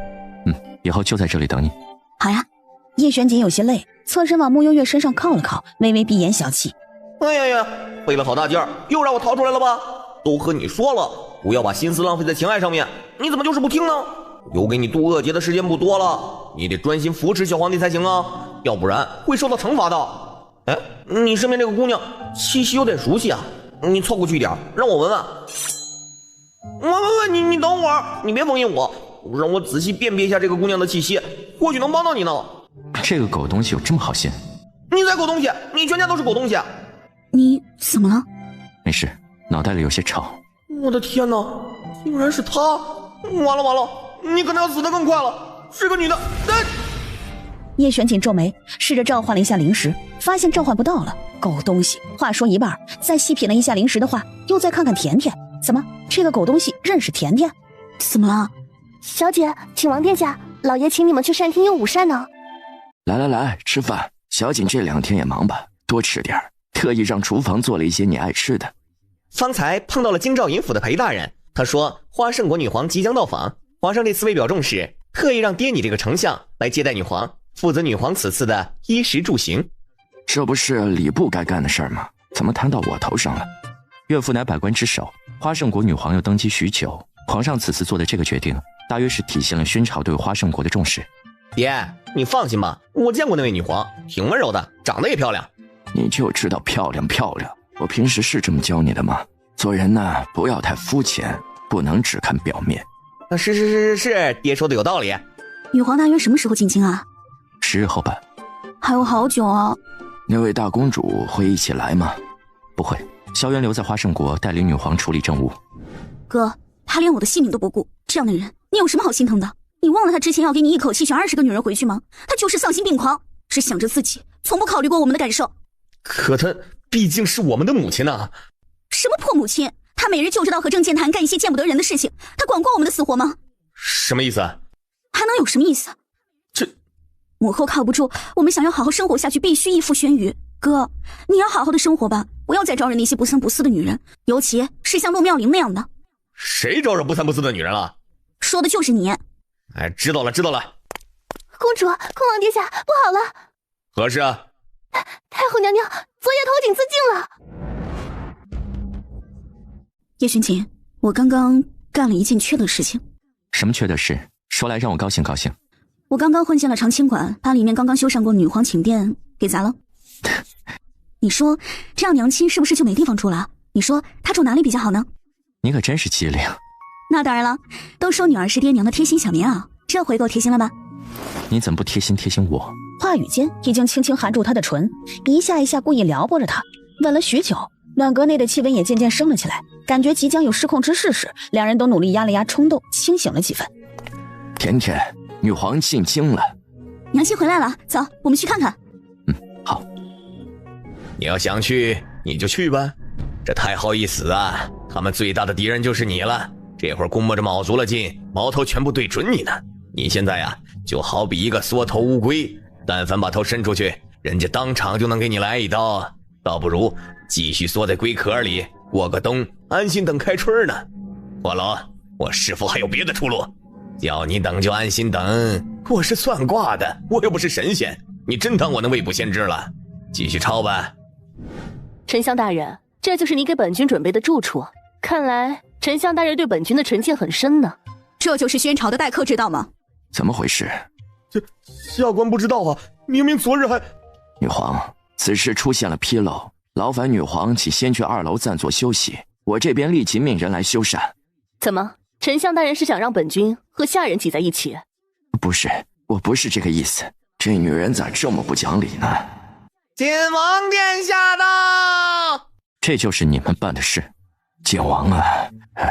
以后就在这里等你。好呀。叶璇锦有些累，侧身往慕幽月身上靠了靠，微微闭眼小气。哎呀呀，费了好大劲儿，又让我逃出来了吧？都和你说了，不要把心思浪费在情爱上面，你怎么就是不听呢？留给你渡恶劫的时间不多了，你得专心扶持小皇帝才行啊，要不然会受到惩罚的。哎，你身边这个姑娘气息有点熟悉啊，你凑过去一点，让我闻闻。喂，你等会儿，你别封印我，让我仔细辨别一下这个姑娘的气息，或许能帮到你呢。这个狗东西有这么好心？你才狗东西，你全家都是狗东西。你怎么了？没事，脑袋里有些吵。我的天哪，竟然是她！完了，你可能要死得更快了，是个女的。叶璇锦皱眉，试着召唤了一下灵石，发现召唤不到了。狗东西！话说一半，再细品了一下灵石的话，又再看看甜甜，怎么这个狗东西认识甜甜？怎么了？小姐，请王殿下，老爷请你们去膳厅用午膳呢。来，吃饭。小锦这2天也忙吧，多吃点，特意让厨房做了一些你爱吃的。方才碰到了京兆尹府的裴大人，他说花圣国女皇即将到访，皇上这次为表重视，特意让爹你这个丞相来接待女皇，负责女皇此次的衣食住行。这不是礼部该干的事儿吗？怎么摊到我头上了？岳父乃百官之首，花圣国女皇又登基许久，皇上此次做的这个决定，大约是体现了宣朝对花圣国的重视。爹，你放心吧，我见过那位女皇，挺温柔的，长得也漂亮。你就知道漂亮，我平时是这么教你的吗？做人呢，不要太肤浅，不能只看表面。是，爹说的有道理。女皇大约什么时候进京啊？10日后吧。还有好久啊。那位大公主会一起来吗？不会，萧渊留在花圣国带领女皇处理政务。哥，他连我的性命都不顾，这样的人你有什么好心疼的？你忘了他之前要给你一口气选20个女人回去吗？他就是丧心病狂，只想着自己，从不考虑过我们的感受。可她毕竟是我们的母亲啊。什么破母亲？他每日就知道和郑健谈干一些见不得人的事情，他管过我们的死活吗？什么意思？还能有什么意思？这母后靠不住，我们想要好好生活下去，必须依附轩辕。哥，你要好好的生活吧，不要再招惹那些不三不四的女人，尤其是像陆妙龄那样的。谁招惹不三不四的女人了？说的就是你。哎，知道了。公主，昆王殿下，不好了！何事啊？太后娘娘昨夜投井自尽了。叶璇锦，我刚刚干了一件缺德事情。什么缺德事？说来让我高兴高兴。我刚刚混进了长清馆，把里面刚刚修缮过女皇寝殿给砸了。你说这样娘亲是不是就没地方住了？你说她住哪里比较好呢？你可真是机灵。那当然了，都说女儿是爹娘的贴心小棉袄，这回够贴心了吧？你怎么不贴心我？话语间已经轻轻含住他的唇，一下一下故意撩拨着他，吻了许久，暖阁内的气温也渐渐升了起来，感觉即将有失控之势时，两人都努力压了压冲动，清醒了几分。甜甜，女皇进京了。娘亲回来了，走，我们去看看。好。你要想去你就去吧，这太后一死啊，他们最大的敌人就是你了，这会儿估摸着卯足了劲，矛头全部对准你呢。你现在呀，就好比一个缩头乌龟，但凡把头伸出去，人家当场就能给你来一刀，倒不如继续缩在龟壳里过个冬，安心等开春呢。火龙，我是否还有别的出路？叫你等就安心等，我是算卦的，我又不是神仙，你真当我能未卜先知了？继续抄吧。丞相大人，这就是你给本君准备的住处，看来丞相大人对本君的成见很深呢。这就是宣朝的待客之道吗？怎么回事？这下官不知道啊，明明昨日还……女皇，此事出现了纰漏，劳烦女皇请先去2楼暂坐休息，我这边立即命人来修缮。怎么，丞相大人是想让本君和下人挤在一起？不是，我不是这个意思。这女人咋这么不讲理呢？晋王殿下到！这就是你们办的事。晋王啊，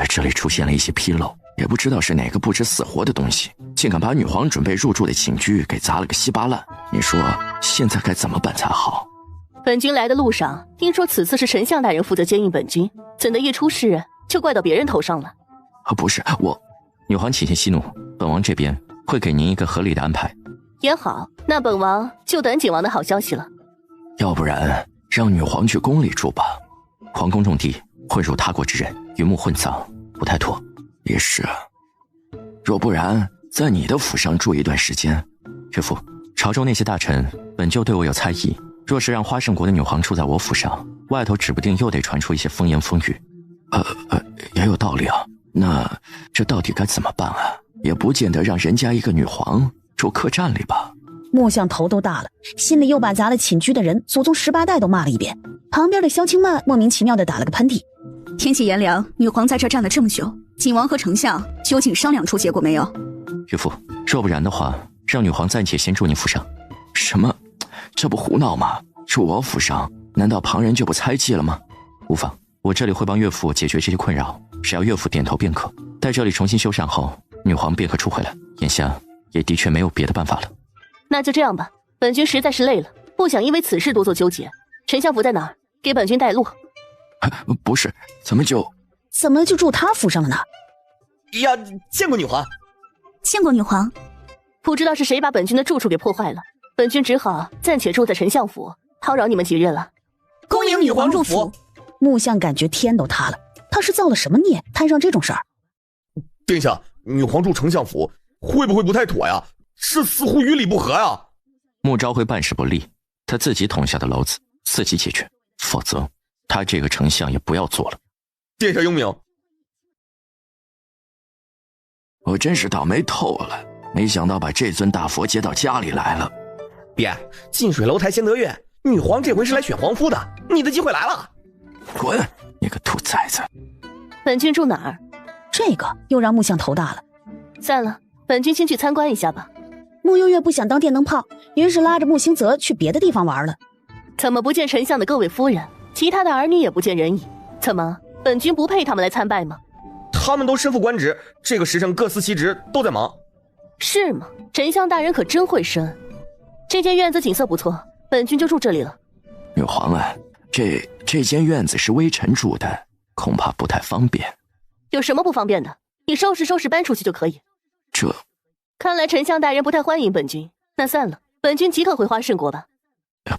这里出现了一些纰漏，也不知道是哪个不知死活的东西，竟敢把女皇准备入住的寝居给砸了个稀巴烂。你说现在该怎么办才好？本君来的路上，听说此次是丞相大人负责接应本君，怎的一出事就怪到别人头上了？不是我，女皇请先息怒，本王这边会给您一个合理的安排。也好，那本王就等景王的好消息了。要不然让女皇去宫里住吧，皇宫重地，混入他国之人，鱼目混杂，不太妥。也是啊，若不然在你的府上住一段时间。岳父，朝中那些大臣本就对我有猜疑，若是让花胜国的女皇住在我府上，外头指不定又得传出一些风言风语。也有道理啊。那这到底该怎么办啊？也不见得让人家一个女皇住客栈里吧。木匠头都大了，心里又把砸了寝居的人祖宗18代都骂了一遍。旁边的萧清曼莫名其妙地打了个喷嚏。天气炎凉，女皇在这站了这么久，景王和丞相究竟商量出结果没有？岳父，若不然的话，让女皇暂且先住你府上。什么？这不胡闹吗？住我府上，难道旁人就不猜忌了吗？无妨，我这里会帮岳父解决这些困扰，只要岳父点头便可。待这里重新修缮后，女皇便可出回来。眼下也的确没有别的办法了。那就这样吧，本君实在是累了，不想因为此事多做纠结。丞相府在哪儿？给本君带路。不是，怎么就住他府上了呢？呀，见过女皇。见过女皇。不知道是谁把本君的住处给破坏了，本君只好暂且住在丞相府，叨扰你们几日了。恭迎女皇入府。木匠感觉天都塌了，他是造了什么孽，摊上这种事儿？殿下，女皇住丞相府会不会不太妥呀？这似乎与理不合呀。穆昭会办事不力，他自己捅下的篓子，自己解决，否则他这个丞相也不要做了。殿下英明。我真是倒霉透了，没想到把这尊大佛接到家里来了。别，近水楼台先得月，女皇这回是来选皇夫的，你的机会来了。滚，你个兔崽子！本君住哪儿？这个又让木匠头大了。算了，本君先去参观一下吧。穆悠月不想当电灯泡，于是拉着穆星泽去别的地方玩了。怎么不见丞相的各位夫人，其他的儿女也不见人影？怎么，本君不配他们来参拜吗？他们都身负官职，这个时辰各司其职，都在忙。是吗？丞相大人可真会生。这间院子景色不错，本君就住这里了。女皇啊，这间院子是微臣住的，恐怕不太方便。有什么不方便的？你收拾收拾搬出去就可以。这……看来丞相大人不太欢迎本君，那算了，本君即刻回花胜国吧。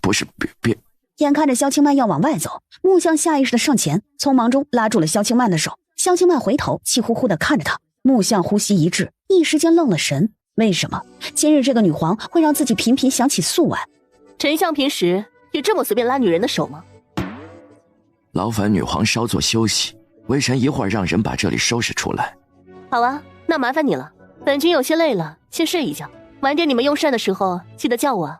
不是，别！眼看着萧清曼要往外走，木匠下意识的上前，匆忙中拉住了萧清曼的手。萧清曼回头，气呼呼的看着他。木匠呼吸一滞，一时间愣了神。为什么今日这个女皇会让自己频频想起素婉？丞相平时也这么随便拉女人的手吗？劳烦女皇稍作休息，微臣一会儿让人把这里收拾出来。好啊，那麻烦你了。本君有些累了，先睡一觉。晚点你们用膳的时候记得叫我。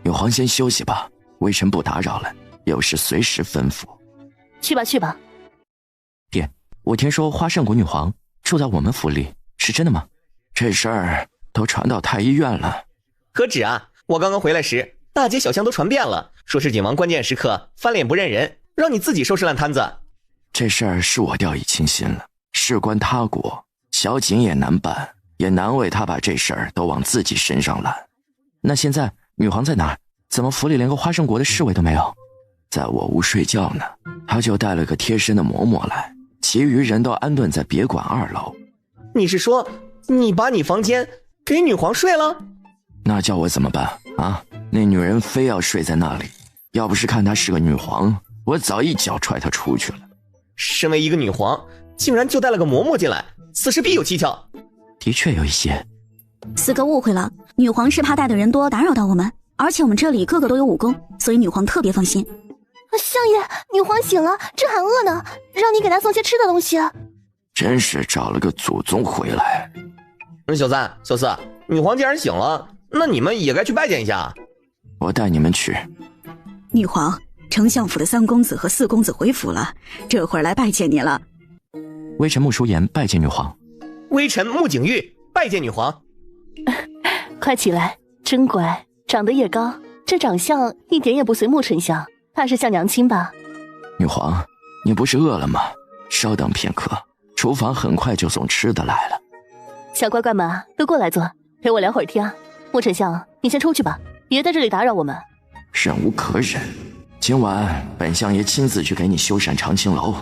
女皇先休息吧，微臣不打扰了，有事随时吩咐。去吧去吧。爹，我听说花胜国女皇住在我们府里，是真的吗？这事儿都传到太医院了。何止啊，我刚刚回来时，大街小巷都传遍了，说是景王关键时刻翻脸不认人，让你自己收拾烂摊子。这事儿是我掉以轻心了，事关他国，小景也难办，也难为他把这事儿都往自己身上揽。那现在女皇在哪儿？怎么府里连个花胜国的侍卫都没有？在我屋睡觉呢，他就带了个贴身的嬷嬷来，其余人都安顿在别馆2楼。你是说你把你房间给女皇睡了？那叫我怎么办啊？那女人非要睡在那里，要不是看她是个女皇，我早一脚踹她出去了。身为一个女皇，竟然就带了个嬷嬷进来，此事必有蹊跷。的确有一些。四哥误会了，女皇是怕带的人多打扰到我们，而且我们这里个个都有武功，所以女皇特别放心。相爷，女皇醒了，正喊饿呢，让你给她送些吃的东西。真是找了个祖宗回来。小三、小四，女皇既然醒了，那你们也该去拜见一下。我带你们去。女皇，丞相府的3公子和4公子回府了，这会儿来拜见你了。微臣穆叔颜拜见女皇。微臣穆景玉拜见女皇。快起来，真乖，长得也高，这长相一点也不随穆丞相，怕是像娘亲吧？女皇，你不是饿了吗？稍等片刻，厨房很快就送吃的来了。小乖乖们都过来坐，陪我聊会儿天。穆丞相，你先出去吧，别在这里打扰我们。忍无可忍，今晚本相爷亲自去给你修缮长青楼。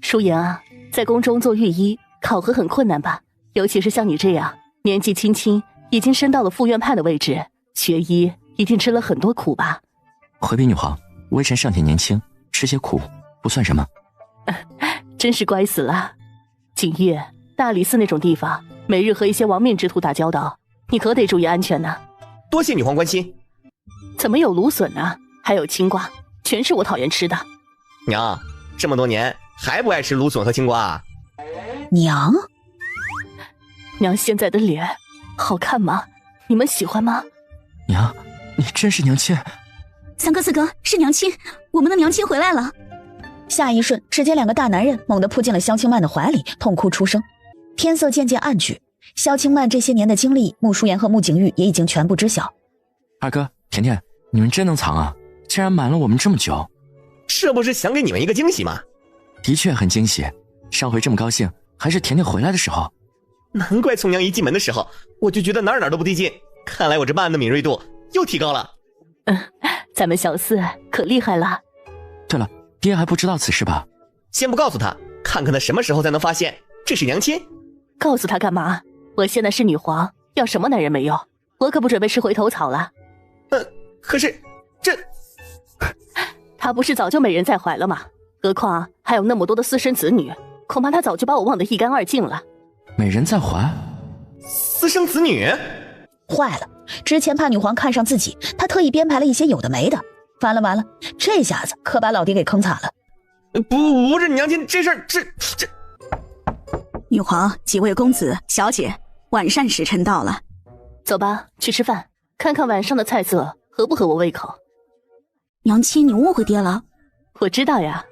舒颜啊，在宫中做御医，考核很困难吧？尤其是像你这样年纪轻轻，已经升到了副院判的位置，学医一定吃了很多苦吧？回禀女皇，微臣尚且年轻，吃些苦不算什么。真是乖死了。景玉，大理寺那种地方，每日和一些亡命之徒打交道，你可得注意安全呢。多谢女皇关心。怎么有芦笋呢？还有青瓜，全是我讨厌吃的。娘，这么多年还不爱吃芦笋和青瓜啊？娘现在的脸好看吗？你们喜欢吗？娘，你真是娘亲。三哥四哥，是娘亲，我们的娘亲回来了。下一瞬，只见两个大男人猛地扑进了萧清曼的怀里，痛哭出声。天色渐渐暗去，萧清曼这些年的经历，穆舒颜和穆景玉也已经全部知晓。二哥，甜甜，你们真能藏啊，竟然瞒了我们这么久。这不是想给你们一个惊喜吗？的确很惊喜，上回这么高兴还是甜甜回来的时候。难怪从娘一进门的时候我就觉得哪儿都不对劲，看来我这办案的敏锐度又提高了。咱们小四可厉害了。对了，爹还不知道此事吧？先不告诉他，看看他什么时候才能发现这是娘亲。告诉他干嘛？我现在是女皇，要什么男人没有？我可不准备吃回头草了。可是这他不是早就美人在怀了吗？何况还有那么多的私生子女，恐怕他早就把我忘得一干二净了。美人在怀？私生子女？坏了，之前怕女皇看上自己，他特意编排了一些有的没的。完了，这下子可把老爹给坑惨了。不是娘亲，这事儿这女皇，几位公子小姐，晚膳时辰到了，走吧，去吃饭，看看晚上的菜色合不合我胃口。娘亲，你误会爹了。我知道呀。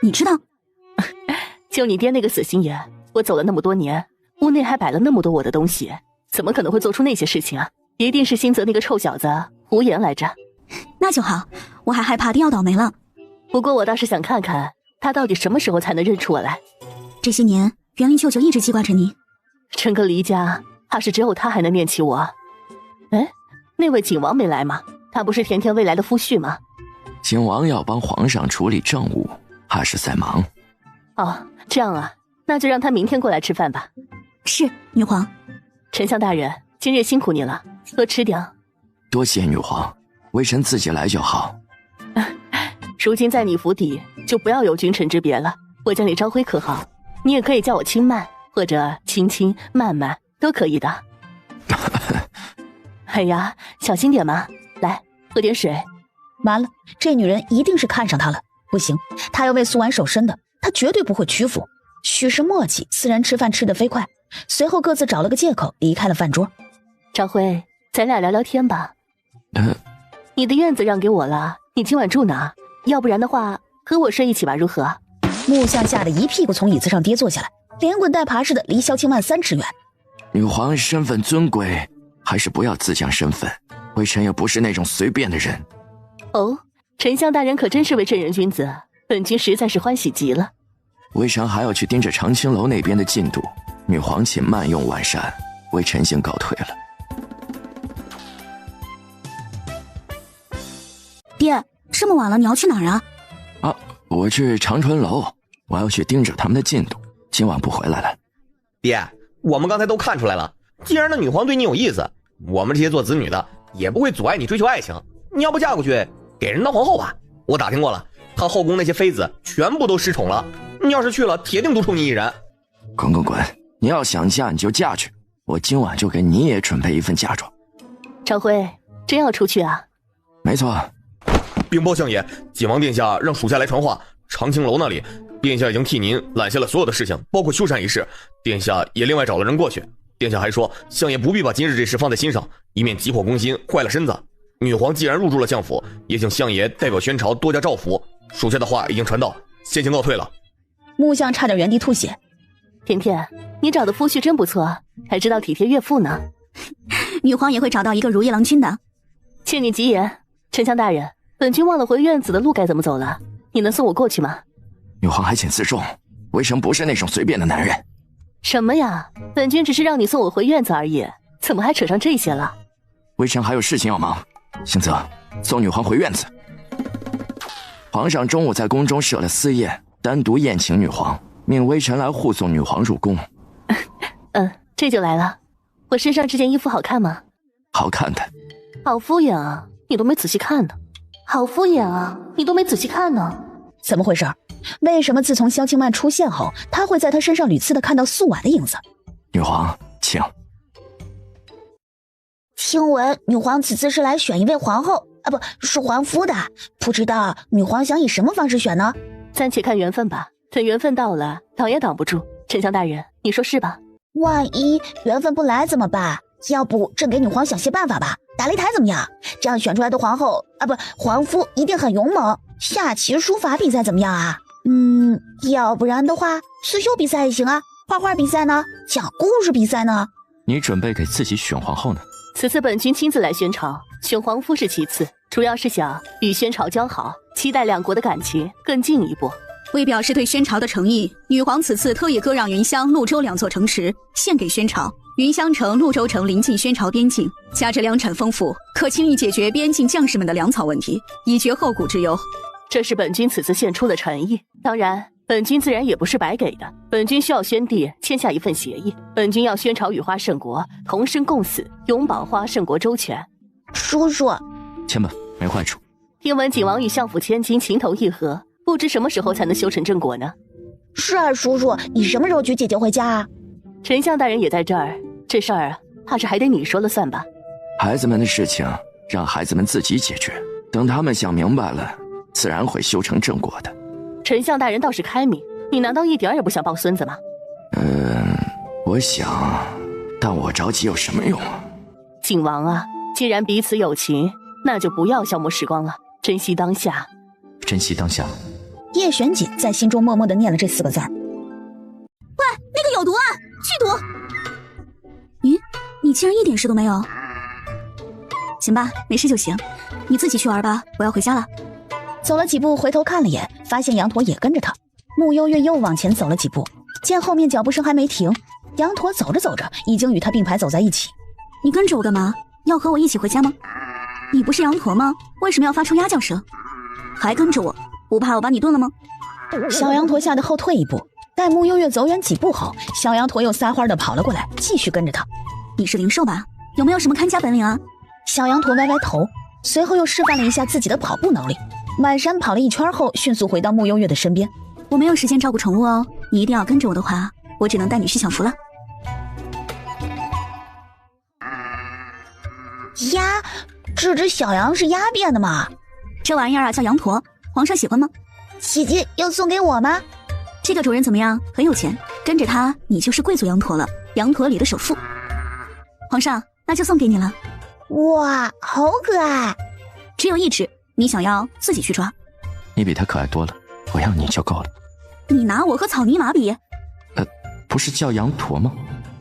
你知道？就你爹那个死心眼，我走了那么多年，屋内还摆了那么多我的东西，怎么可能会做出那些事情啊？一定是新泽那个臭小子胡言来着。那就好，我还害怕爹要倒霉了。不过我倒是想看看他到底什么时候才能认出我来。这些年园林舅舅一直记挂着你，整个黎家怕是只有他还能念起我。那位景王没来吗？他不是甜甜未来的夫婿吗？景王要帮皇上处理政务，怕是在忙。哦，这样啊，那就让他明天过来吃饭吧。是，女皇。丞相大人，今日辛苦你了，多吃点。多谢女皇，微臣自己来就好。如今在你府邸，就不要有君臣之别了，我叫你朝晖可好？你也可以叫我清曼，或者青青、曼曼都可以的。哎呀，小心点嘛，来喝点水。完了，这女人一定是看上他了。不行，他要为苏婉守身的，他绝对不会屈服。许是默契，四人吃饭吃得飞快，随后各自找了个借口离开了饭桌。朝晖，咱俩聊聊天吧。你的院子让给我了，你今晚住哪？要不然的话，和我睡一起吧，如何？木相吓得一屁股从椅子上跌坐下来，连滚带爬似的离萧清曼3尺远。女皇身份尊贵，还是不要自降身份，微臣也不是那种随便的人。哦，丞相大人可真是位正人君子，本君实在是欢喜极了。微臣还要去盯着长青楼那边的进度，女皇请慢用晚膳，微臣先告退了。爹，这么晚了，你要去哪儿啊？我去长春楼，我要去盯着他们的进度，今晚不回来了。爹，我们刚才都看出来了，既然那女皇对你有意思，我们这些做子女的也不会阻碍你追求爱情。你要不嫁过去，给人当皇后吧。我打听过了，她后宫那些妃子全部都失宠了，你要是去了，铁定独宠你一人。滚！你要想嫁你就嫁去，我今晚就给你也准备一份嫁妆。朝晖，真要出去啊？没错。禀报相爷，景王殿下让属下来传话，长青楼那里，殿下已经替您揽下了所有的事情，包括修缮一事，殿下也另外找了人过去。殿下还说，相爷不必把今日这事放在心上，以免急迫攻心，坏了身子。女皇既然入住了相府，也请相爷代表宣朝多加照拂。属下的话已经传到，先行告退了。木相差点原地吐血，甜甜，你找的夫婿真不错，还知道体贴岳父呢。女皇也会找到一个如意郎君的。倩女吉言。丞相大人，本君忘了回院子的路该怎么走了，你能送我过去吗？女皇还请自重，微臣不是那种随便的男人。什么呀？本君只是让你送我回院子而已，怎么还扯上这些了？微臣还有事情要忙，幸泽，送女皇回院子。皇上中午在宫中设了私宴，单独宴请女皇，命微臣来护送女皇入宫。这就来了。我身上这件衣服好看吗？好看的。好敷衍啊，你都没仔细看呢。好敷衍啊，你都没仔细看呢。怎么回事？为什么自从萧清曼出现后，他会在他身上屡次的看到素婉的影子？女皇，请。听闻女皇此次是来选一位皇后啊，不是皇夫的，不知道女皇想以什么方式选呢？暂且看缘分吧，等缘分到了，挡也挡不住。丞相大人，你说是吧？万一缘分不来怎么办？要不朕给女皇想些办法吧，打擂台怎么样？这样选出来的皇后啊，不皇夫一定很勇猛。下棋书法比赛怎么样啊？要不然的话，刺绣比赛也行啊。画画比赛呢？讲故事比赛呢？你准备给自己选皇后呢？此次本君亲自来宣朝，选皇夫是其次，主要是想与宣朝交好，期待两国的感情更进一步。为表示对宣朝的诚意，女皇此次特意割让云乡、潞州2座城池，献给宣朝。云乡城、潞州城临近宣朝边境，加之粮产丰富，可轻易解决边境将士们的粮草问题，以绝后顾之忧。这是本君此次献出的诚意，当然，本君自然也不是白给的。本君需要宣帝签下一份协议，本君要宣朝与花圣国同生共死，永保花圣国周全。叔叔，签吧，没坏处。听闻景王与相府千金情投意合，不知什么时候才能修成正果呢？是啊，叔叔，你什么时候娶姐姐回家啊？丞相大人也在这儿，这事儿怕是还得你说了算吧？孩子们的事情让孩子们自己解决，等他们想明白了，自然会修成正果的。丞相大人倒是开明，你难道一点也不想抱孙子吗？我想，但我着急有什么用啊？景王啊，既然彼此有情，那就不要消磨时光了，珍惜当下。珍惜当下。叶玄锦在心中默默地念了这4个字儿。喂，那个有毒啊，剧毒！咦，你竟然一点事都没有？行吧，没事就行，你自己去玩吧，我要回家了。走了几步，回头看了眼，发现羊驼也跟着他。穆幽月又往前走了几步，见后面脚步声还没停，羊驼走着走着，已经与他并排走在一起。你跟着我干嘛？要和我一起回家吗？你不是羊驼吗？为什么要发出鸭叫声？还跟着我，不怕我把你炖了吗？小羊驼吓得后退一步，待穆幽月走远几步后，小羊驼又撒欢地跑了过来，继续跟着他。你是灵兽吧？有没有什么看家本领啊？小羊驼歪歪头，随后又示范了一下自己的跑步能力，满山跑了一圈后，迅速回到穆幽月的身边。我没有时间照顾宠物哦，你一定要跟着我的话，我只能带你去享福了。鸭，这只小羊是鸭变的吗？这玩意儿啊叫羊驼，皇上喜欢吗？姐姐要送给我吗？这个主人怎么样？很有钱，跟着他你就是贵族羊驼了，羊驼里的首富。皇上，那就送给你了。哇，好可爱！只有1只，你想要自己去抓。你比他可爱多了，我要你就够了。你拿我和草泥马比？不是叫羊驼吗？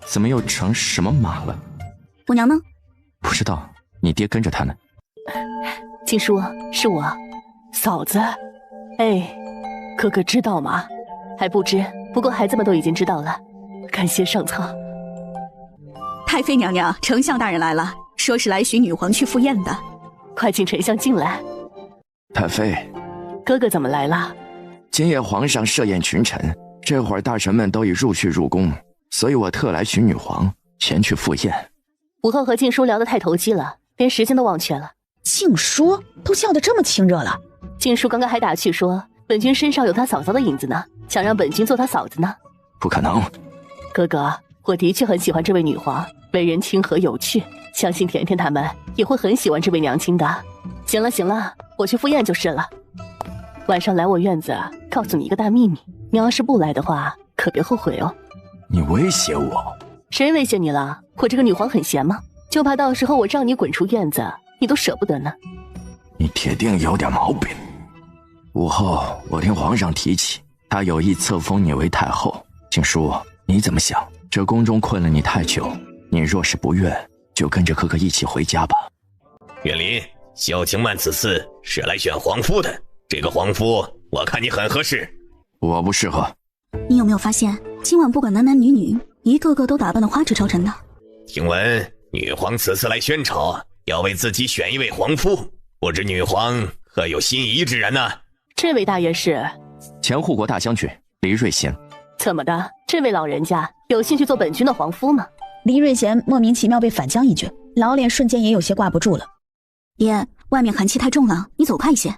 怎么又成什么马了？我娘呢？不知道，你爹跟着他呢。静叔，是我，嫂子。哎，哥哥知道吗？还不知，不过孩子们都已经知道了。感谢上苍。太妃娘娘，丞相大人来了，说是来许女皇去赴宴的。快请丞相进来。太妃，哥哥怎么来了？今夜皇上设宴群臣，这会儿大臣们都已陆续入宫，所以我特来许女皇前去赴宴。武后和静叔聊得太投机了，连时间都忘却了。静叔都笑得这么亲热了。静叔刚刚还打趣说本君身上有他嫂嫂的影子呢，想让本君做他嫂子呢。不可能。哥哥，我的确很喜欢这位女皇，为人亲和有趣，相信甜甜他们也会很喜欢这位娘亲的。行了行了，我去赴宴就是了。晚上来我院子告诉你一个大秘密，你要是不来的话可别后悔哦。你威胁我？谁威胁你了？我这个女皇很闲吗？就怕到时候我让你滚出院子你都舍不得呢。你铁定有点毛病。午后我听皇上提起他有意册封你为太后，静叔，你怎么想？这宫中困了你太久，你若是不愿，就跟着哥哥一起回家吧。远林，萧晴曼此次是来选皇夫的，这个皇夫我看你很合适。我不适合。你有没有发现，今晚不管男男女女，一个个都打扮得花枝招展的？听闻女皇此次来宣朝，要为自己选一位皇夫，不知女皇可有心仪之人呢？这位大爷是前护国大将军黎瑞贤。怎么的？这位老人家有兴趣做本君的皇夫吗？黎瑞贤莫名其妙被反将一军，老脸瞬间也有些挂不住了。爹，外面寒气太重了，你走快一些。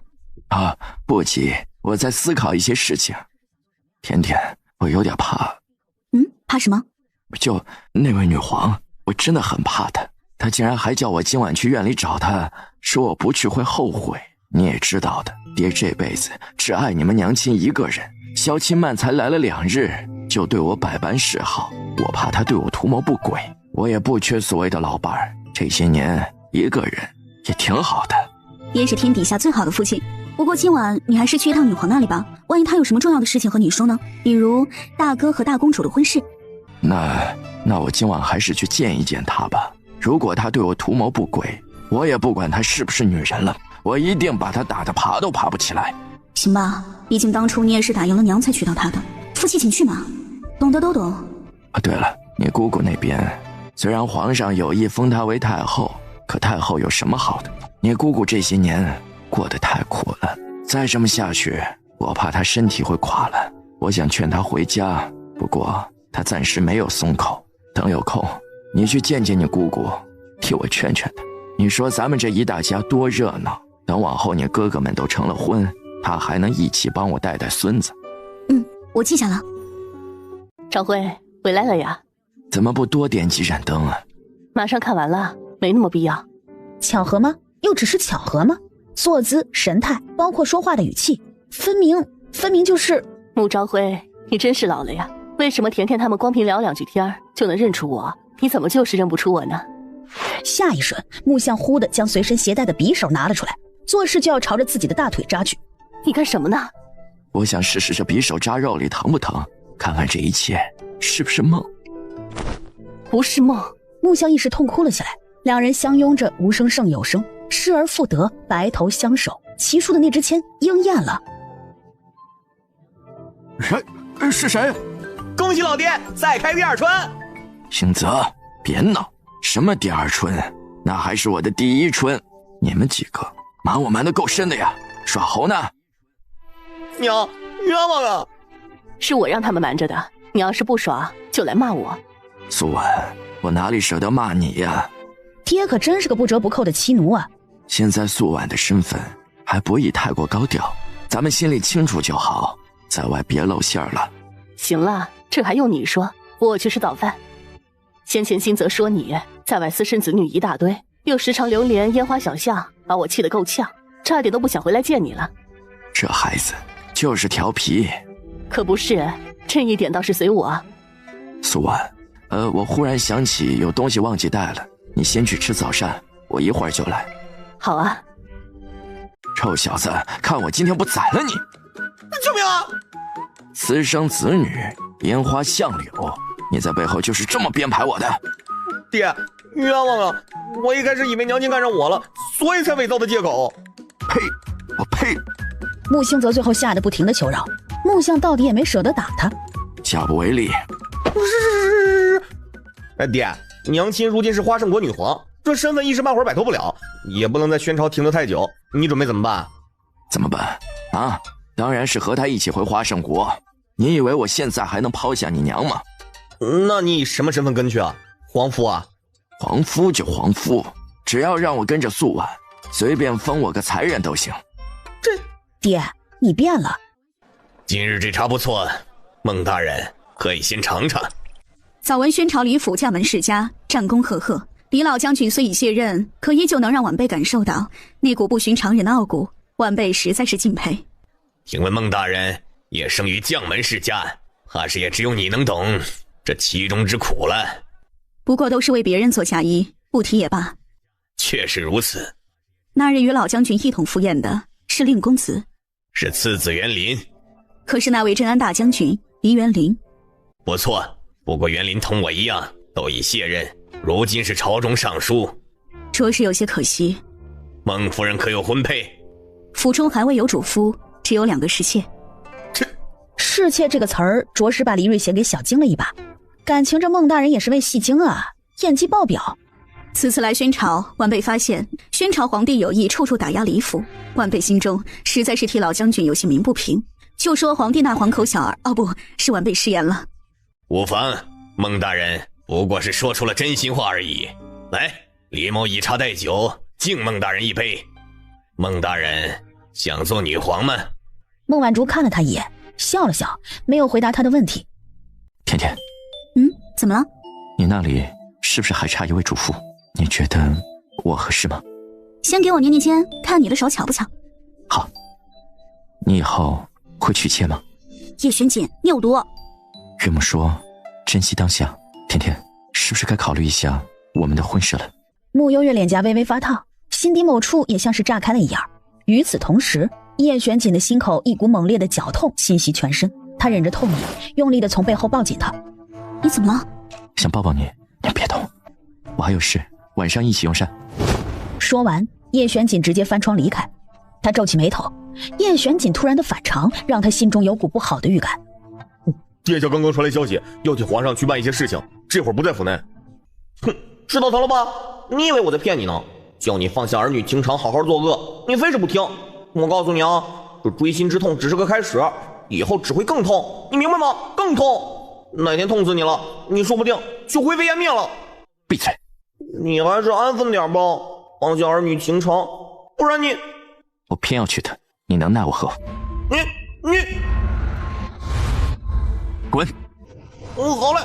啊，不急，我在思考一些事情。甜甜，我有点怕。怕什么？就那位女皇，我真的很怕她。她竟然还叫我今晚去院里找她，说我不去会后悔。你也知道的，爹这辈子只爱你们娘亲一个人。萧钦曼才来了2日，就对我百般示好，我怕她对我图谋不轨。我也不缺所谓的老伴儿，这些年一个人也挺好的。爹是天底下最好的父亲，不过今晚你还是去一趟女皇那里吧，万一她有什么重要的事情和你说呢？比如大哥和大公主的婚事。那我今晚还是去见一见她吧。如果她对我图谋不轨，我也不管她是不是女人了，我一定把她打得爬都爬不起来。行吧，毕竟当初你也是打赢了娘才娶到她的，夫妻请去嘛，懂得都懂。啊，对了，你姑姑那边，虽然皇上有意封她为太后，可太后有什么好的？你姑姑这些年过得太苦了，再这么下去，我怕她身体会垮了。我想劝她回家，不过她暂时没有松口。等有空，你去见见你姑姑，替我劝劝她。你说咱们这一大家多热闹，等往后你哥哥们都成了婚，她还能一起帮我带带孙子。我记下了。朝晖回来了呀？怎么不多点几盏灯啊？马上看完了，没那么必要。巧合吗？又只是巧合吗？坐姿、神态，包括说话的语气，分明就是穆朝晖，你真是老了呀！为什么甜甜他们光凭聊2句天就能认出我？你怎么就是认不出我呢？下一瞬，木像忽地将随身携带的匕首拿了出来，做事就要朝着自己的大腿扎去。你干什么呢？我想试试这匕首扎肉里疼不疼，看看这一切是不是梦。不是梦。木像一时痛哭了起来，两人相拥着，无声胜有声，失而复得，白头相守。齐叔的那支签应验了。是谁？恭喜老爹再开第2春。星泽，别闹，什么第2春？那还是我的第1春。你们几个瞒我瞒得够深的呀，耍猴呢？娘，冤枉啊！是我让他们瞒着的，你要是不爽就来骂我。苏婉，我哪里舍得骂你呀？爹可真是个不折不扣的妻奴啊！现在苏婉的身份还不宜太过高调，咱们心里清楚就好，在外别露馅了。行了，这还用你说？我去吃早饭。先前新泽说你在外私生子女一大堆，又时常流连烟花小巷，把我气得够呛，差点都不想回来见你了。这孩子就是调皮。可不是，这一点倒是随我。苏婉，我忽然想起有东西忘记带了，你先去吃早膳，我一会儿就来。好啊。臭小子，看我今天不宰了你！救命啊！私生子女，烟花巷柳，你在背后就是这么编排我的。爹，冤枉啊！我一开始以为娘亲看上我了，所以才伪造的借口。呸！我呸！木星泽最后吓得不停的求饶，木像到底也没舍得打他。下不为例。爹，娘亲如今是花圣国女皇，这身份一时半会儿摆脱不了，也不能在宣朝停得太久。你准备怎么办？怎么办啊？当然是和他一起回花圣国。你以为我现在还能抛下你娘吗？那你以什么身份跟去啊？皇夫啊？皇夫就皇夫，只要让我跟着素婉，随便封我个才人都行。这爹，你变了。今日这茶不错，孟大人可以先尝尝。早闻宣朝李府将门世家，战功赫赫。李老将军虽已卸任，可依旧能让晚辈感受到那股不寻常人的傲骨，晚辈实在是敬佩。听闻孟大人也生于将门世家，怕是也只有你能懂这其中之苦了。不过都是为别人做嫁衣，不提也罢。确实如此。那日与老将军一同赴宴的是令公子，是次子园林。可是那位镇安大将军黎元林。不错，不过园林同我一样，都已卸任，如今是朝中尚书，着实有些可惜。孟夫人可有婚配？府中还未有主夫，只有2个侍妾。侍妾这个词儿，着实把黎瑞贤给小惊了一把。感情这孟大人也是位戏精啊，演技爆表。此次来宣朝，晚辈发现宣朝皇帝有意处处打压黎府，晚辈心中实在是替老将军有些鸣不平。就说皇帝那黄口小儿，哦不是晚辈失言了。无妨，孟大人不过是说出了真心话而已。来，李某以茶代酒，敬孟大人一杯。孟大人想做女皇吗？孟晚竹看了他一眼，笑了笑，没有回答他的问题。甜甜，怎么了？你那里是不是还差一位主妇？你觉得我合适吗？先给我捏捏肩，看你的手巧不巧。好。你以后会娶妾吗？叶璇锦，你有毒。岳母说珍惜当下，甜甜是不是该考虑一下我们的婚事了？穆幽月脸颊微微发烫，心底某处也像是炸开了一样。与此同时，叶璇锦的心口一股猛烈的绞痛侵袭全身，他忍着痛意，用力的从背后抱紧他。你怎么了？想抱抱你，你别动，我还有事，晚上一起用膳。说完，叶璇锦直接翻窗离开。他皱起眉头，叶璇锦突然的反常让他心中有股不好的预感。殿下刚刚传来消息，要替皇上去办一些事情，这会儿不在府内。哼，知道他了吧？你以为我在骗你呢？叫你放下儿女情长，好好作恶，你非是不听。我告诉你啊，这锥心之痛只是个开始，以后只会更痛，你明白吗？更痛。哪天痛死你了，你说不定就灰飞烟灭了。闭嘴！你还是安分点吧，放下儿女情长，不然你……我偏要去的，你能奈我何？你滚！好嘞。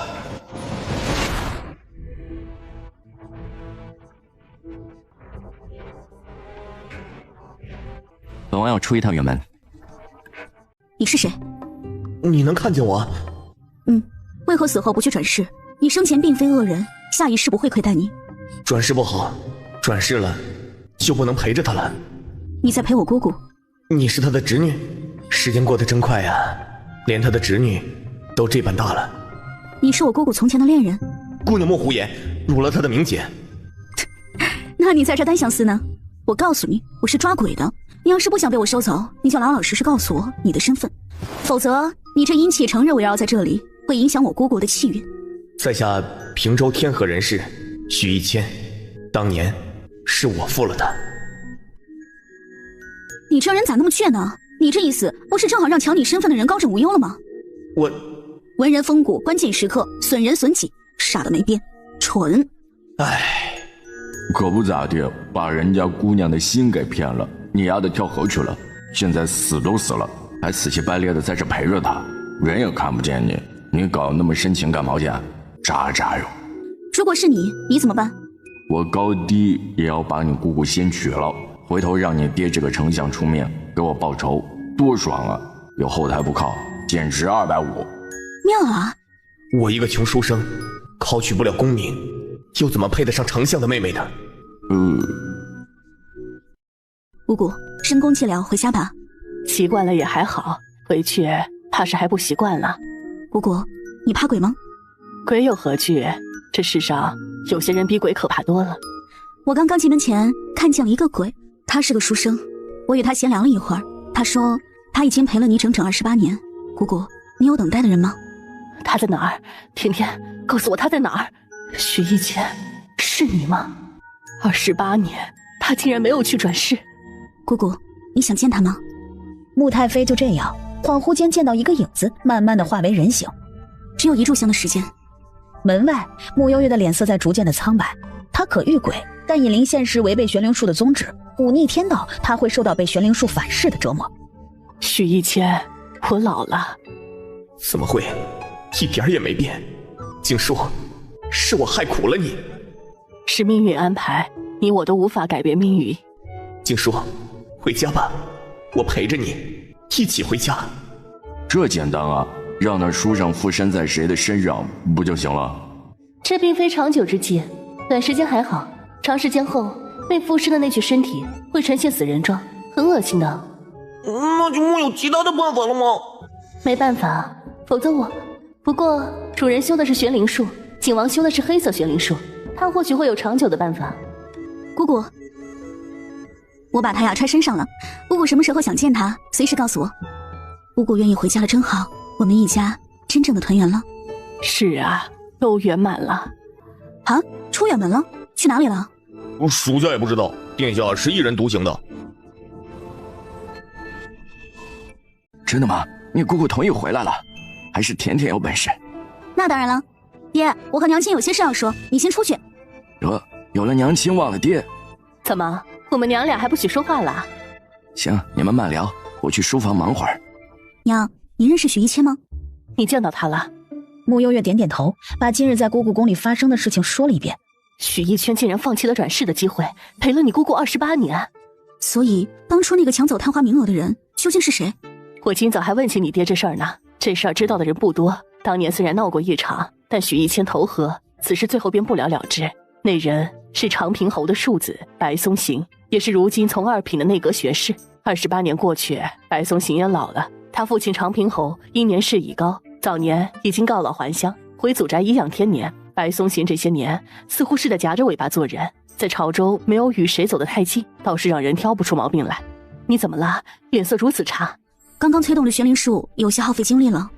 本王要出一趟远门。你是谁？你能看见我？为何死后不去转世？你生前并非恶人，下一世不会亏待你。转世不好，转世了就不能陪着他了。你在陪我姑姑？你是他的侄女，时间过得真快呀，连他的侄女都这般大了。你是我姑姑从前的恋人？姑娘莫胡言，辱了他的名节。那你在这单相思呢？我告诉你，我是抓鬼的。你要是不想被我收走，你就老老实实告诉我你的身份，否则你这阴气成日围绕在这里，会影响我姑姑的气运。在下平州天河人士许一谦，当年是我负了他。你这人咋那么倔呢？你这意思不是正好让抢你身份的人高枕无忧了吗？我文人风骨，关键时刻损人损己，傻得没边，蠢。唉，可不咋地，把人家姑娘的心给骗了，你丫的跳河去了，现在死都死了，还死乞白赖的在这陪着他，人也看不见你，你搞那么深情干毛线？渣渣哟！如果是你，你怎么办？我高低也要把你姑姑先娶了，回头让你爹这个丞相出面给我报仇，多爽啊！有后台不靠，简直250。妙啊！我一个穷书生，考取不了功名，又怎么配得上丞相的妹妹呢？姑姑，深宫寂寥，回家吧。习惯了也还好，回去怕是还不习惯了。姑姑，你怕鬼吗？鬼有何惧？这世上有些人比鬼可怕多了。我刚刚进门前看见了一个鬼，他是个书生，我与他闲聊了一会儿，他说他已经陪了你整整28年。姑姑，你有等待的人吗？他在哪儿？甜甜，告诉我他在哪儿？许一谦，是你吗？28年，他竟然没有去转世。姑姑，你想见他吗？穆太妃就这样恍惚间见到一个影子，慢慢的化为人形。只有1炷香的时间。门外，穆幽月的脸色在逐渐的苍白。他可遇鬼，但引灵现世违背玄灵术的宗旨，忤逆天道，他会受到被玄灵术反噬的折磨。许一谦，我老了。怎么会？一点也没变。静书，是我害苦了你。是命运安排，你我都无法改变命运。静书，回家吧，我陪着你，一起回家。这简单啊，让那书上附身在谁的身上不就行了？这并非长久之计，短时间还好，长时间后被附身的那具身体会呈现死人状，很恶心的。那就没有其他的办法了吗？没办法，否则我不过主人修的是玄灵术，景王修的是黑色玄灵术，他或许会有长久的办法。姑姑，我把他呀揣身上了，姑姑什么时候想见他，随时告诉我。姑姑愿意回家了真好，我们一家真正的团圆了。是啊，都圆满了。啊，出远门了？去哪里了？属下也不知道，殿下是一人独行的。真的吗？你姑姑同意回来了？还是甜甜有本事？那当然了，爹，我和娘亲有些事要说，你先出去。有了娘亲忘了爹。怎么，我们娘俩还不许说话了？行，你们慢聊，我去书房忙会儿。娘，你认识许一谦吗？你见到他了？穆幽月点点头，把今日在姑姑宫里发生的事情说了一遍。许一谦竟然放弃了转世的机会，陪了你姑姑28年。所以当初那个抢走探花名额的人究竟是谁？我今早还问起你爹这事儿呢。这事儿知道的人不多，当年虽然闹过一场，但许一谦投河，此事最后便不了了之。那人是长平侯的庶子白松行，也是如今从2品的内阁学士。28年过去，白松行也老了，他父亲长平侯因年事已高，早年已经告老还乡，回祖宅颐养天年。白松行这些年似乎是在夹着尾巴做人，在朝中没有与谁走得太近，倒是让人挑不出毛病来。你怎么了？脸色如此差？刚刚催动了玄灵术，有些耗费精力了。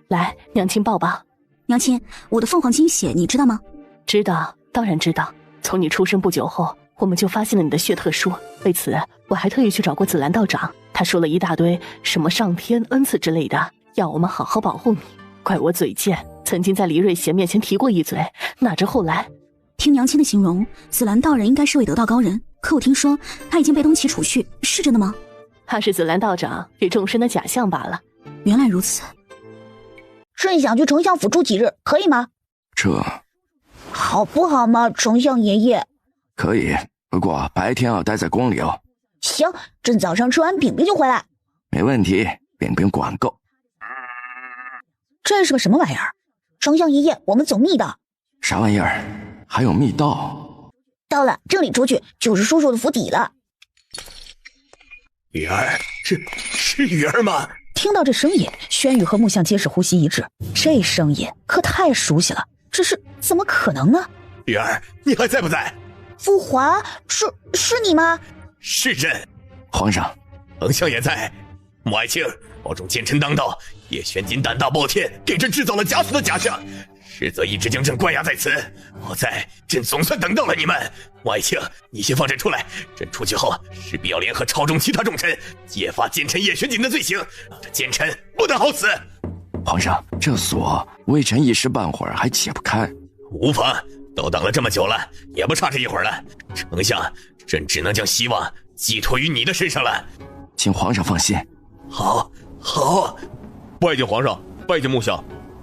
来，娘亲抱抱。娘亲，我的凤凰金血你知道吗？知道，当然知道。从你出生不久后，我们就发现了你的血特殊，为此我还特意去找过紫兰道长，他说了一大堆什么上天恩赐之类的，要我们好好保护你。怪我嘴贱，曾经在黎瑞贤面前提过一嘴，哪知后来……听娘亲的形容，紫兰道人应该是位得道高人，可我听说他已经被东岐处去，是真的吗？他是紫兰道长给众生的假象罢了。原来如此。朕想去丞相府住几日，可以吗？这好不好嘛，丞相爷爷？可以，不过白天要待在宫里哦。行，朕早上吃完饼饼就回来。没问题，饼饼管够。这是个什么玩意儿？丞相爷爷，我们走密道。啥玩意儿？还有密道？到了，这里出去就是叔叔的府邸了。雨儿，是雨儿吗？听到这声音，轩宇和木相皆是呼吸一滞。这声音可太熟悉了，只是怎么可能呢？雨儿，你还在不在？父皇，是你吗？是朕。皇上，丞相也在。穆爱卿，保重奸臣当道。叶玄锦胆大包天，给朕制造了假死的假象，实则一直将朕关押在此。好在朕总算等到了你们。穆爱卿，你先放朕出来，朕出去后势必要联合朝中其他重臣，揭发奸臣叶玄锦的罪行，让这奸臣不得好死。皇上，这锁微臣一时半会儿还解不开。无妨，都等了这么久了，也不差这一会儿了。丞相，朕只能将希望寄托于你的身上了。请皇上放心。好。拜见皇上，拜见木相。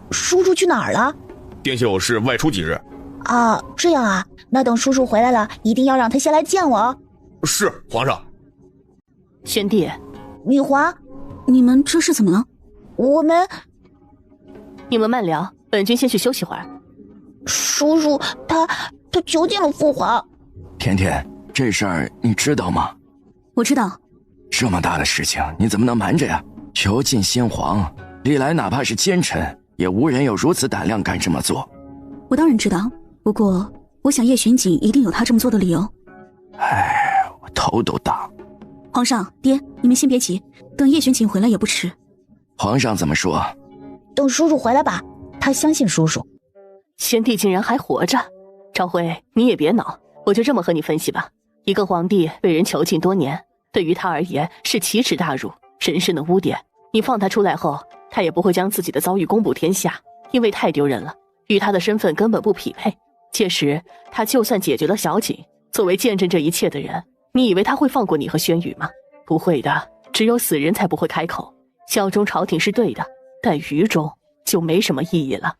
叔叔去哪儿了？殿下有事外出几日。啊，这样啊，那等叔叔回来了，一定要让他先来见我。是，皇上。宣帝，女皇，你们这是怎么了？你们慢聊，本君先去休息会儿。叔叔，他囚禁了父皇。甜甜，这事儿你知道吗？我知道。这么大的事情，你怎么能瞒着呀？囚禁先皇，历来哪怕是奸臣，也无人有如此胆量敢这么做。我当然知道，不过我想叶玄锦一定有他这么做的理由。我头都大。皇上，爹，你们先别急，等叶玄锦回来也不迟。皇上怎么说？等叔叔回来吧，他相信叔叔。先帝竟然还活着，昭辉，你也别恼，我就这么和你分析吧。一个皇帝被人囚禁多年，对于他而言是奇耻大辱，神圣的污点。你放他出来后，他也不会将自己的遭遇公布天下，因为太丢人了，与他的身份根本不匹配。届时他就算解决了小景，作为见证这一切的人，你以为他会放过你和轩宇吗？不会的，只有死人才不会开口。效忠朝廷是对的，但于中就没什么意义了。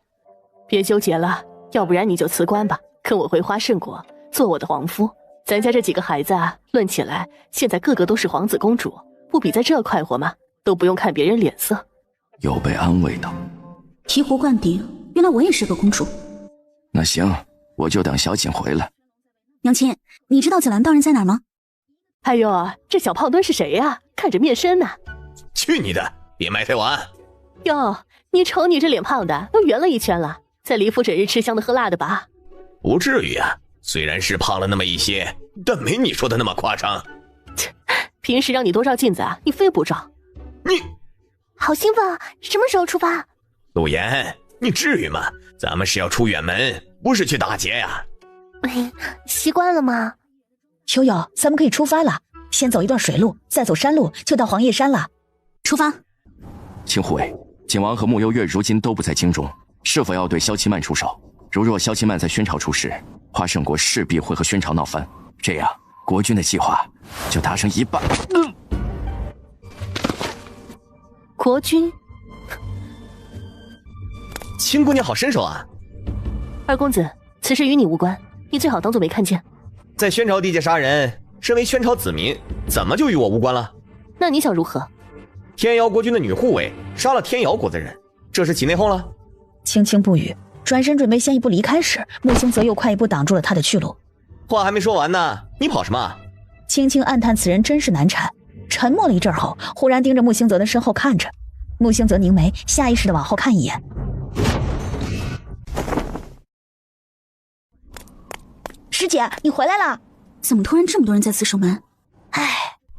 别纠结了，要不然你就辞官吧，跟我回花圣国做我的皇夫。咱家这几个孩子啊，论起来现在个个都是皇子公主，不比在这快活吗？都不用看别人脸色。有被安慰到。醍醐灌顶，原来我也是个公主。那行，我就等小景回来。娘亲，你知道紫兰道人在哪儿吗？哎呦，这小胖墩是谁呀？看着面生呢。去你的，别埋汰我啊！哟，你瞅你这脸胖的都圆了一圈了，在李府整日吃香的喝辣的吧？不至于啊，虽然是胖了那么一些，但没你说的那么夸张。平时让你多照镜子啊，你非不照。你好兴奋啊！什么时候出发？陆言，你至于吗？咱们是要出远门，不是去打劫呀。习惯了吗？悠悠，咱们可以出发了。先走一段水路，再走山路，就到黄叶山了。出发。秦护卫，景王和穆幽月如今都不在京中，是否要对萧期曼出手？如若萧期曼在宣朝出事，花胜国势必会和宣朝闹翻，这样国军的计划就达成一半。国军？青姑娘好身手啊！二公子，此事与你无关，你最好当作没看见。在宣朝地界杀人，身为宣朝子民，怎么就与我无关了？那你想如何？天瑶国君的女护卫杀了天瑶国的人，这是起内讧了？轻轻不语，转身准备先一步离开时，穆星泽又快一步挡住了他的去路。话还没说完呢，你跑什么？轻轻暗叹此人真是难缠，沉默了一阵后，忽然盯着穆星泽的身后看着。穆星泽凝眉，下意识地往后看一眼。师姐，你回来了？怎么突然这么多人在此守门？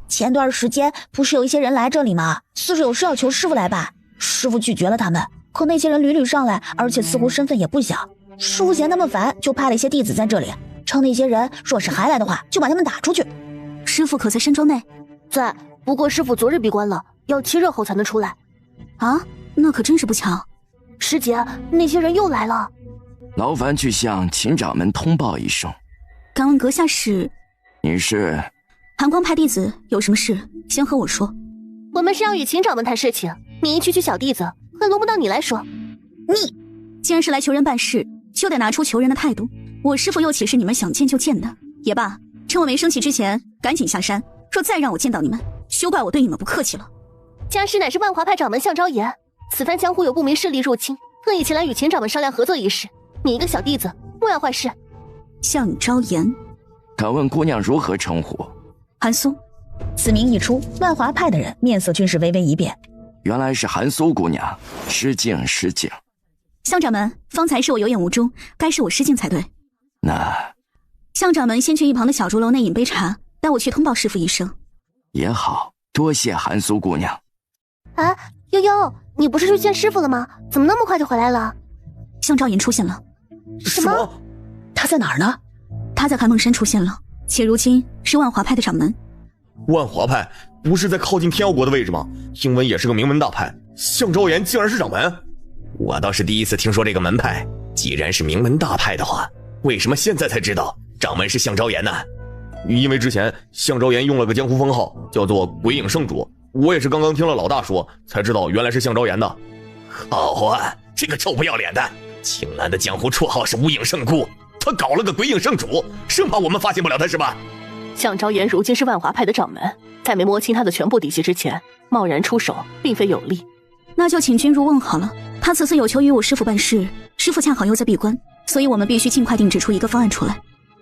前段时间不是有一些人来这里吗？似是有事要求师傅来办，师傅拒绝了他们。可那些人屡屡上来，而且似乎身份也不小。师傅嫌他们烦，就派了一些弟子在这里，称那些人若是还来的话，就把他们打出去。师傅可在山庄内？在，不过师傅昨日闭关了，要7日后才能出来。啊，那可真是不巧。师姐，那些人又来了。劳烦去向秦掌门通报一声。敢问阁下是？你是？寒光派弟子，有什么事先和我说。我们是要与秦掌门谈事情，你一区区小弟子，还轮不到你来说。你既然是来求人办事，就得拿出求人的态度。我师父又岂是你们想见就见的？也罢，趁我没生气之前，赶紧下山。若再让我见到你们，休怪我对你们不客气了。家师乃是万华派掌门向昭言，此番江湖有不明势力入侵，特意前来与秦掌门商量合作一事。你一个小弟子，莫要坏事。向昭言，敢问姑娘如何称呼？韩苏。此名一出，万华派的人面色均是微微一变。原来是韩苏姑娘，失敬失敬。向掌门，方才是我有眼无珠，该是我失敬才对。那向掌门先去一旁的小竹楼内饮杯茶，待我去通报师父一声。也好，多谢韩苏姑娘。啊，悠悠，你不是去见师父了吗？怎么那么快就回来了？向昭言出现了。什么？他在哪儿呢？他在寒梦山出现了，且如今是万华派的掌门。万华派不是在靠近天瑶国的位置吗？听闻也是个名门大派，向昭言竟然是掌门。我倒是第一次听说这个门派，既然是名门大派的话，为什么现在才知道掌门是向昭言呢？因为之前向昭言用了个江湖封号，叫做鬼影圣主，我也是刚刚听了老大说，才知道原来是向昭言的。好啊，这个臭不要脸的！青兰的江湖绰号是无影圣姑，他搞了个鬼影圣主，生怕我们发现不了他是吧？向昭言如今是万华派的掌门，在没摸清他的全部底细之前，贸然出手并非有利。那就请君入瓮好了。他此次有求于我师父办事，师父恰好又在闭关，所以我们必须尽快定制出一个方案出来。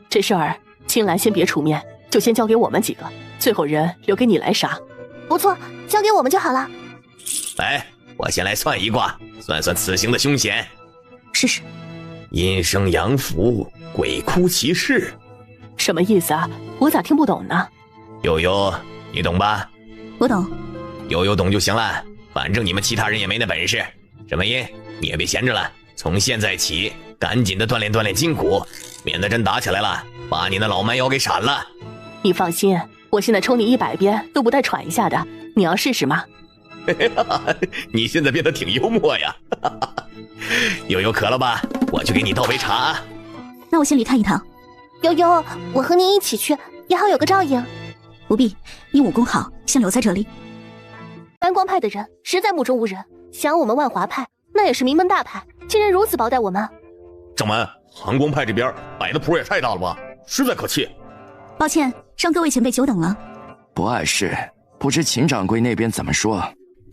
这事儿青兰先别出面，就先交给我们几个，最后人留给你来杀。不错，交给我们就好了。来，我先来算一卦，算算此行的凶险。试试。阴生阳符，鬼哭其事。什么意思啊？我咋听不懂呢？悠悠，你懂吧？我懂。悠悠懂就行了，反正你们其他人也没那本事。沈文音，你也别闲着了，从现在起赶紧的锻炼锻炼筋骨，免得真打起来了，把你那老蛮腰给闪了。你放心，我现在抽你100鞭都不带喘一下的，你要试试吗？你现在变得挺幽默呀。悠悠渴了吧？我去给你倒杯茶。那我先离开一趟。悠悠，我和你一起去，也好有个照应。不必，你武功好，先留在这里。蓝光派的人实在目中无人，想我们万华派那也是名门大派，竟然如此薄待我们。掌门，寒光派这边摆的谱也太大了吧，实在可气。抱歉，让各位前辈久等了。不碍事，不知秦掌柜那边怎么说？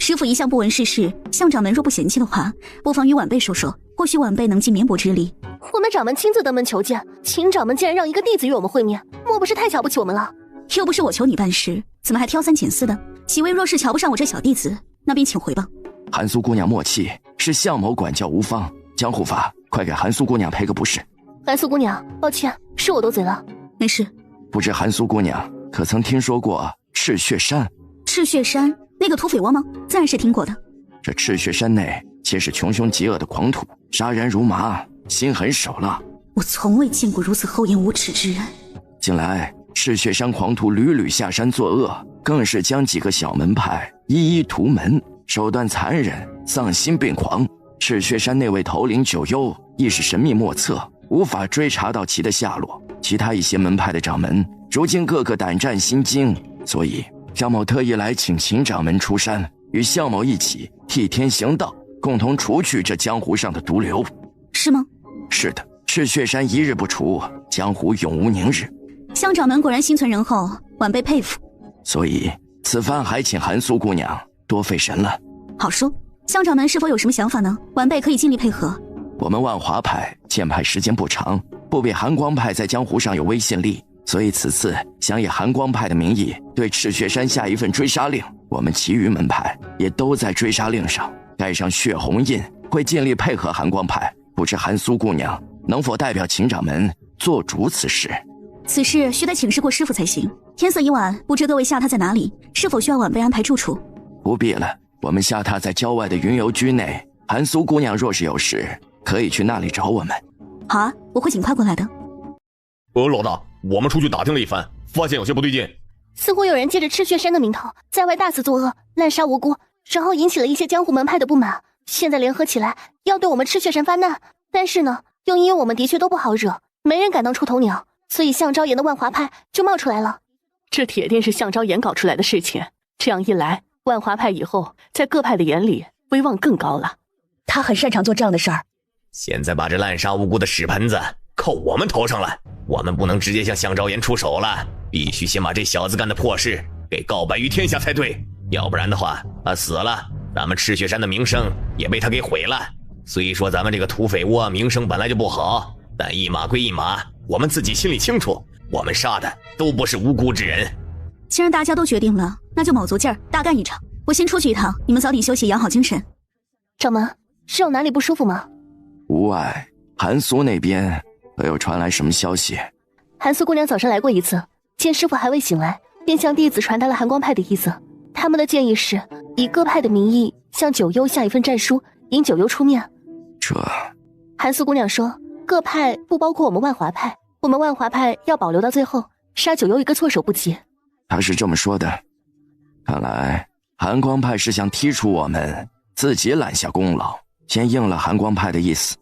师父一向不闻世事，向掌门若不嫌弃的话，不妨与晚辈说说，或许晚辈能尽绵薄之力。我们掌门亲自登门求见，秦掌门竟然让一个弟子与我们会面，莫不是太瞧不起我们了？又不是我求你办事，怎么还挑三拣四的？几位若是瞧不上我这小弟子，那便请回吧。韩苏姑娘莫气，是向某管教无方，江湖法，快给韩苏姑娘赔个不是。韩苏姑娘，抱歉，是我多嘴了，没事。不知韩苏姑娘可曾听说过赤血山？赤血山那个土匪窝吗？自然是听过的。这赤血山内皆是穷凶极恶的狂徒，杀人如麻，心狠手辣。我从未见过如此厚颜无耻之人。近来赤血山狂徒屡屡下山作恶，更是将几个小门派一一屠门，手段残忍，丧心病狂。赤血山那位头领九幽亦是神秘莫测，无法追查到其的下落。其他一些门派的掌门如今个个胆战心惊，所以向某特意来请秦掌门出山，与向某一起替天行道，共同除去这江湖上的毒瘤。是吗？是的，赤血山一日不除，江湖永无宁日。向掌门果然心存仁厚，晚辈佩服。所以此番还请韩苏姑娘多费神了。好说，向掌门是否有什么想法呢？晚辈可以尽力配合。我们万华派建派时间不长，不比寒光派在江湖上有威信力，所以此次想以寒光派的名义对赤血山下一份追杀令。我们其余门派也都在追杀令上盖上血红印，会尽力配合寒光派。不知韩苏姑娘能否代表秦掌门做主此事？此事须得请示过师傅才行。天色已晚，不知各位下榻在哪里？是否需要晚辈安排住处？不必了，我们下榻在郊外的云游居内。韩苏姑娘若是有事，可以去那里找我们。好啊，我会尽快过来的。老大，我们出去打听了一番，发现有些不对劲。似乎有人借着赤血山的名头，在外大肆作恶，滥杀无辜，然后引起了一些江湖门派的不满。现在联合起来，要对我们赤血山发难。但是呢，又因为我们的确都不好惹，没人敢当出头鸟，所以向昭言的万华派就冒出来了。这铁定是向昭言搞出来的事情。这样一来，万华派以后在各派的眼里威望更高了。他很擅长做这样的事儿。现在把这滥杀无辜的屎盆子扣我们头上了，我们不能直接向向昭言出手了，必须先把这小子干的破事给告白于天下才对。要不然的话，他死了，咱们赤血山的名声也被他给毁了。虽说咱们这个土匪窝名声本来就不好，但一码归一码，我们自己心里清楚，我们杀的都不是无辜之人。既然大家都决定了，那就卯足劲儿大干一场。我先出去一趟，你们早点休息，养好精神。掌门，是有哪里不舒服吗？无碍，韩苏那边可有传来什么消息？韩苏姑娘早上来过一次，见师傅还未醒来，便向弟子传达了寒光派的意思。他们的建议是以各派的名义向九幽下一份战书，引九幽出面。这……韩苏姑娘说，各派不包括我们万华派，我们万华派要保留到最后，杀九幽一个措手不及。他是这么说的。看来寒光派是想剔除我们，自己揽下功劳，先应了寒光派的意思。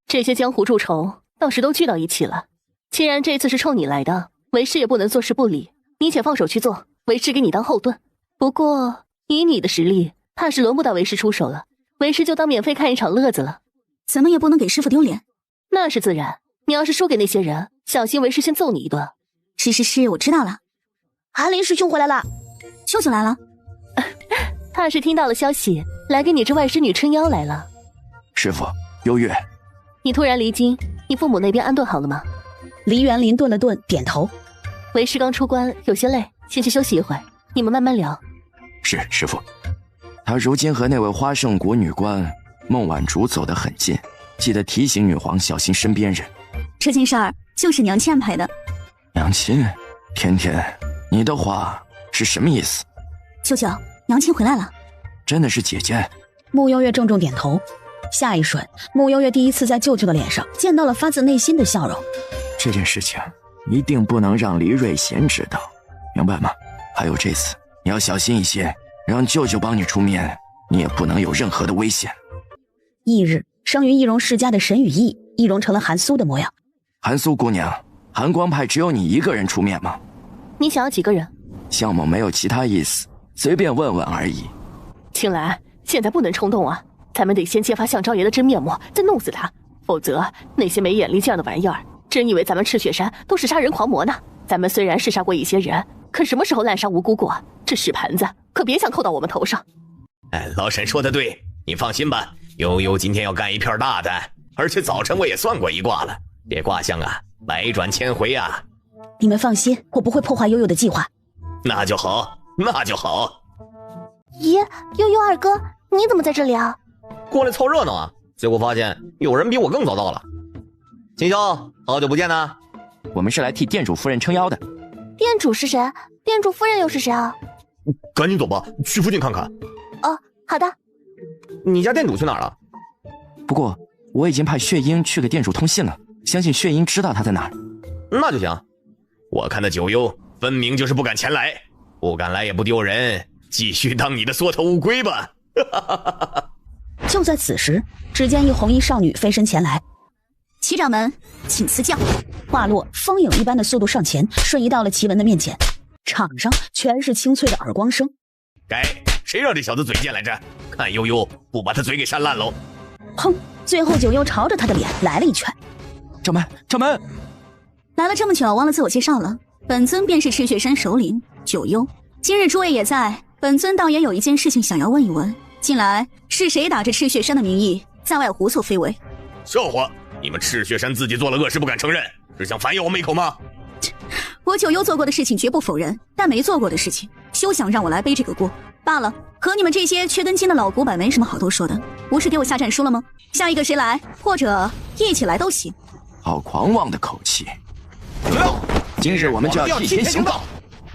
这些江湖蛀虫倒是都聚到一起了。既然这次是冲你来的，为师也不能坐视不理，你且放手去做，为师给你当后盾。不过以你的实力，怕是轮不到为师出手了，为师就当免费看一场乐子了。咱们也不能给师傅丢脸。那是自然，你要是输给那些人，小心为师先揍你一顿。是，我知道了。韩林师兄回来了。舅舅来了。怕是听到了消息，来给你这外甥女撑腰来了。师傅，幽月，你突然离京，你父母那边安顿好了吗？黎元林顿了顿，点头。为师刚出关，有些累，先去休息一会，你们慢慢聊。是师傅。他如今和那位花圣国女官孟婉竹走得很近，记得提醒女皇小心身边人。这件事儿就是娘亲安排的。娘亲？甜甜，你的话是什么意思？舅舅，娘亲回来了。真的是姐姐？穆幽月重重点头。下一瞬，穆幽月第一次在舅舅的脸上见到了发自内心的笑容。这件事情一定不能让黎瑞贤知道，明白吗？还有这次你要小心一些，让舅舅帮你出面，你也不能有任何的危险。翌日，生于易容世家的沈雨意，易容成了韩苏的模样。韩苏姑娘，寒光派只有你一个人出面吗？你想要几个人？项目没有其他意思，随便问问而已。青兰，现在不能冲动啊，咱们得先揭发向昭爷的真面目，再弄死他，否则那些没眼力见儿的玩意儿，真以为咱们赤血山都是杀人狂魔呢？咱们虽然是杀过一些人，可什么时候滥杀无辜过？这屎盆子可别想扣到我们头上。老沈说的对，你放心吧，悠悠今天要干一片大的，而且早晨我也算过一卦了，这卦象啊，百转千回啊。你们放心，我不会破坏悠悠的计划。那就好，那就好。咦，悠悠二哥，你怎么在这里啊？过来凑热闹啊，结果发现有人比我更早到了。秦霄，好久不见呢。我们是来替店主夫人撑腰的。店主是谁？店主夫人又是谁啊？赶紧走吧，去附近看看。哦，好的。你家店主去哪儿了？不过我已经派血鹰去给店主通信了，相信血鹰知道他在哪儿。那就行。我看那九幽分明就是不敢前来，不敢来也不丢人，继续当你的缩头乌龟吧。就在此时，只见一红衣少女飞身前来。齐掌门，请赐教。话落，风影一般的速度上前，瞬移到了齐文的面前。场上全是清脆的耳光声。谁让这小子嘴贱来着？看悠悠不把他嘴给扇烂喽！砰！最后九幽朝着他的脸来了一拳。掌门！来了这么久，忘了自我介绍了。本尊便是赤血山首领九幽。今日诸位也在，本尊倒也有一件事情想要问一问。近来是谁打着赤血山的名义，在外胡作非为？笑话！你们赤血山自己做了恶事不敢承认，是想反咬我们一口吗？我九幽做过的事情绝不否认，但没做过的事情，休想让我来背这个锅。罢了，和你们这些缺根筋的老古板没什么好多说的。不是给我下战书了吗？下一个谁来，或者一起来都行。好狂妄的口气！今日我们就要替天行道，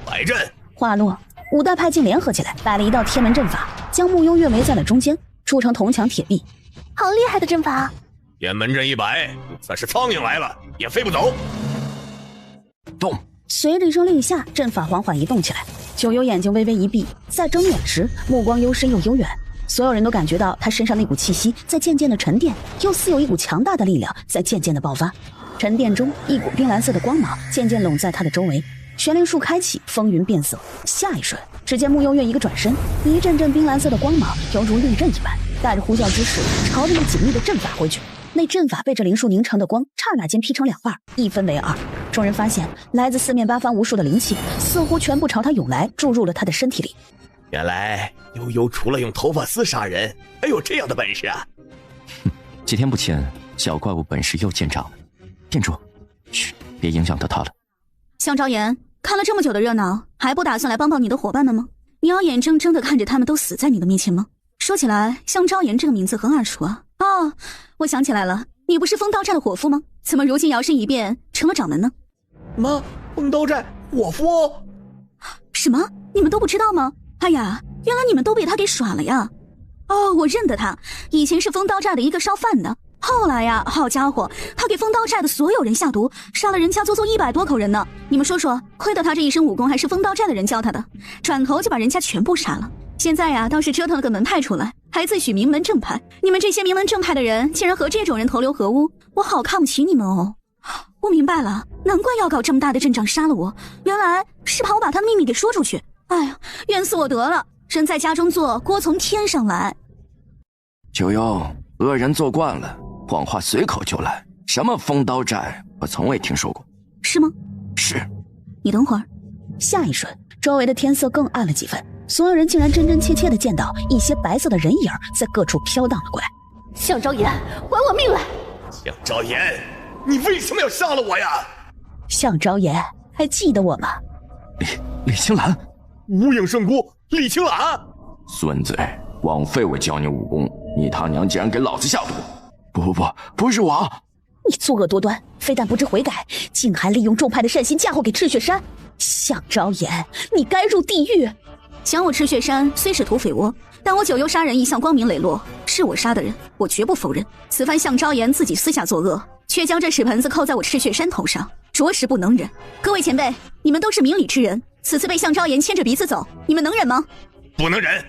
摆阵。话落，五大派竟联合起来，摆了一道天门阵法，将慕幽月围在了中间，筑成铜墙铁壁。好厉害的阵法！天门阵一摆，算是苍蝇来了也飞不走。动！随着一声令下，阵法缓缓移动起来。九幽眼睛微微一闭，在睁眼时，目光幽深又悠远。所有人都感觉到他身上那股气息在渐渐的沉淀，又似有一股强大的力量在渐渐的爆发。沉淀中，一股冰蓝色的光芒渐渐拢在他的周围。玄灵术开启，风云变色。下一瞬，只见慕幽月一个转身，一阵阵冰蓝色的光芒犹如利刃一般，带着呼啸之势朝着那紧密的阵法挥去。那阵法被这灵术凝成的光刹那间劈成两半，一分为二。众人发现，来自四面八方无数的灵气似乎全部朝他涌来，注入了他的身体里。原来悠悠除了用头发丝杀人，还有这样的本事啊！几天不见，小怪物本事又见长了。店主，嘘，别影响到他了。向昭言，看了这么久的热闹，还不打算来帮帮你的伙伴们吗？你要眼睁睁地看着他们都死在你的面前吗？说起来，向昭言这个名字很耳熟啊。哦，我想起来了，你不是风刀寨的伙夫吗？怎么如今摇身一变成了掌门呢？妈，风刀寨伙夫？什么？你们都不知道吗？哎呀，原来你们都被他给耍了呀！哦，我认得他，以前是风刀寨的一个烧饭的，后来呀，好家伙，他给风刀寨的所有人下毒，杀了人家足足100多口人呢。你们说说，亏得他这一身武功还是风刀寨的人教他的，转头就把人家全部杀了。现在呀，倒是折腾了个门派出来，还自诩名门正派。你们这些名门正派的人，竟然和这种人同流合污，我好看不起你们哦！我明白了，难怪要搞这么大的阵仗杀了我，原来是怕我把他的秘密给说出去。哎呀，冤死我得了！人在家中坐，锅从天上来。九幽，恶人做惯了，谎话随口就来。什么风刀寨，我从未听说过。是吗？是。你等会儿。下一瞬，周围的天色更暗了几分，所有人竟然真真切切地见到一些白色的人影在各处飘荡了过来。向昭言，还我命来！向昭言，你为什么要杀了我呀？向昭言，还记得我吗？李青兰，无影圣姑，李青兰。孙子，枉费我教你武功，你他娘竟然给老子下毒！不是我！你作恶多端，非但不知悔改，竟还利用众派的善心嫁祸给赤血山。向昭言，你该入地狱！想我赤血山虽是土匪窝，但我九幽杀人一向光明磊落，是我杀的人，我绝不否认。此番向昭言自己私下作恶，却将这屎盆子扣在我赤血山头上，着实不能忍。各位前辈，你们都是明理之人，此次被向昭言牵着鼻子走，你们能忍吗？不能忍！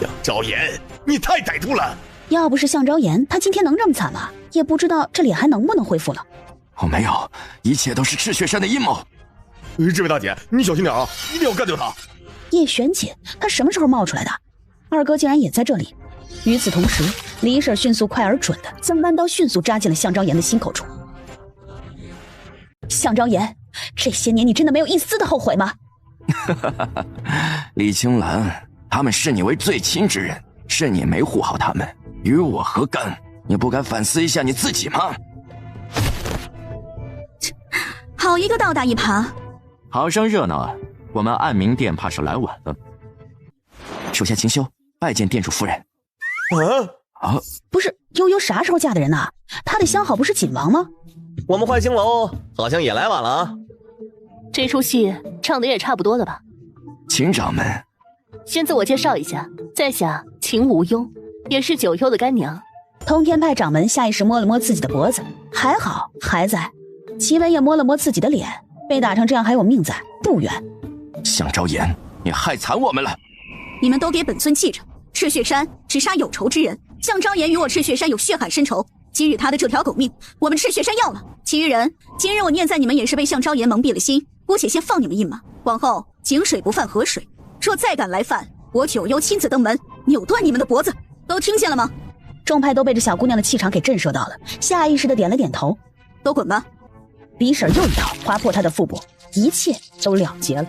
向昭言，你太歹毒了！要不是向昭言，他今天能这么惨吗？也不知道这脸还能不能恢复了。我没有，一切都是赤血山的阴谋。这位大姐，你小心点啊，一定要干掉他。叶玄锦，他什么时候冒出来的？二哥竟然也在这里。与此同时，李婶迅速快而准的将弯刀迅速扎进了向昭言的心口处。向昭言，这些年你真的没有一丝的后悔吗？李青兰，他们视你为最亲之人，是你没护好他们，与我何干？你不敢反思一下你自己吗？好一个倒打一耙！好生热闹啊！我们暗明殿怕是来晚了。属下秦修拜见店主夫人。不是悠悠啥时候嫁的人呐？她的相好不是锦王吗？我们幻星楼好像也来晚了啊。这出戏唱的也差不多了吧？请掌门。先自我介绍一下，在下秦无忧，也是九幽的干娘。通天派掌门下意识摸了摸自己的脖子，还好还在。祁文也摸了摸自己的脸，被打成这样还有命在，不远。向昭言，你害惨我们了！你们都给本尊记着，赤血山只杀有仇之人。向昭言与我赤血山有血海深仇，今日他的这条狗命，我们赤血山要了。其余人，今日我念在你们也是被向昭言蒙蔽了心，姑且先放你们一马。往后井水不犯河水，若再敢来犯，我九幽亲自登门，扭断你们的脖子。都听见了吗？众派都被这小姑娘的气场给震慑到了，下意识的点了点头。都滚吧！匕首又一刀划破她的腹部，一切都了结了。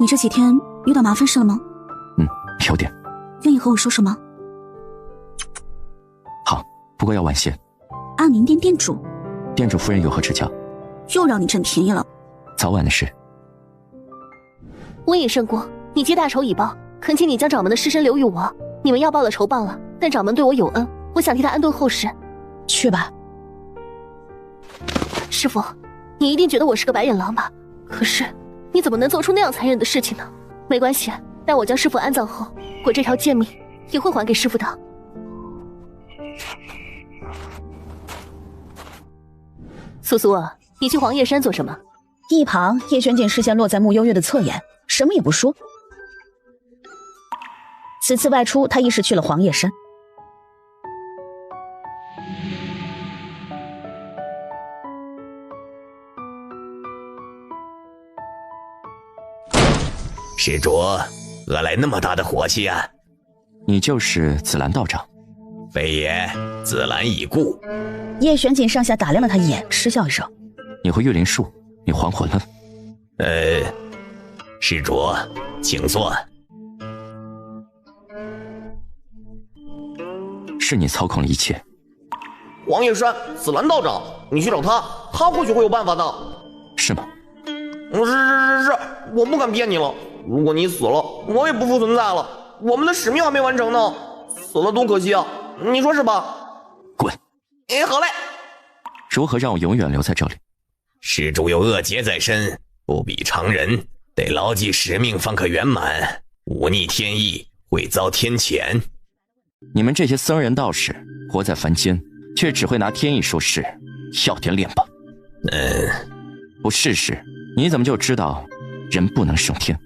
你这几天遇到麻烦事了吗？有点。愿意和我说说吗？好，不过要晚些。安宁殿店主，店主夫人有何指教？又让你占便宜了。早晚的事。温以圣姑，你接大仇已报，恳请你将掌门的尸身留与我。你们要报的仇报了，但掌门对我有恩，我想替他安顿后事。去吧。师父，你一定觉得我是个白眼狼吧？可是你怎么能做出那样残忍的事情呢？没关系，待我将师父安葬后，我这条贱命也会还给师父的。苏苏啊，你去黄叶山做什么？一旁叶玄锦视线落在穆幽月的侧颜，什么也不说。此次外出，他亦是去了黄叶山。施主，何来那么大的火气啊？你就是紫兰道长？非也，紫兰已故。叶玄锦上下打量了他一眼，嗤笑一声：“你和玉灵树，你还魂了？”施主，请坐。是你操控了一切。黄叶山，紫兰道长，你去找他，他或许会有办法的。是吗？是，我不敢骗你了。如果你死了，我也不复存在了，我们的使命还没完成呢，死了多可惜啊！你说是吧？滚！好嘞。如何让我永远留在这里？施主有恶劫在身，不比常人，得牢记使命方可圆满，忤逆天意会遭天谴。你们这些僧人道士活在凡间，却只会拿天意说事，要点脸吧？不试试，你怎么就知道人不能胜天？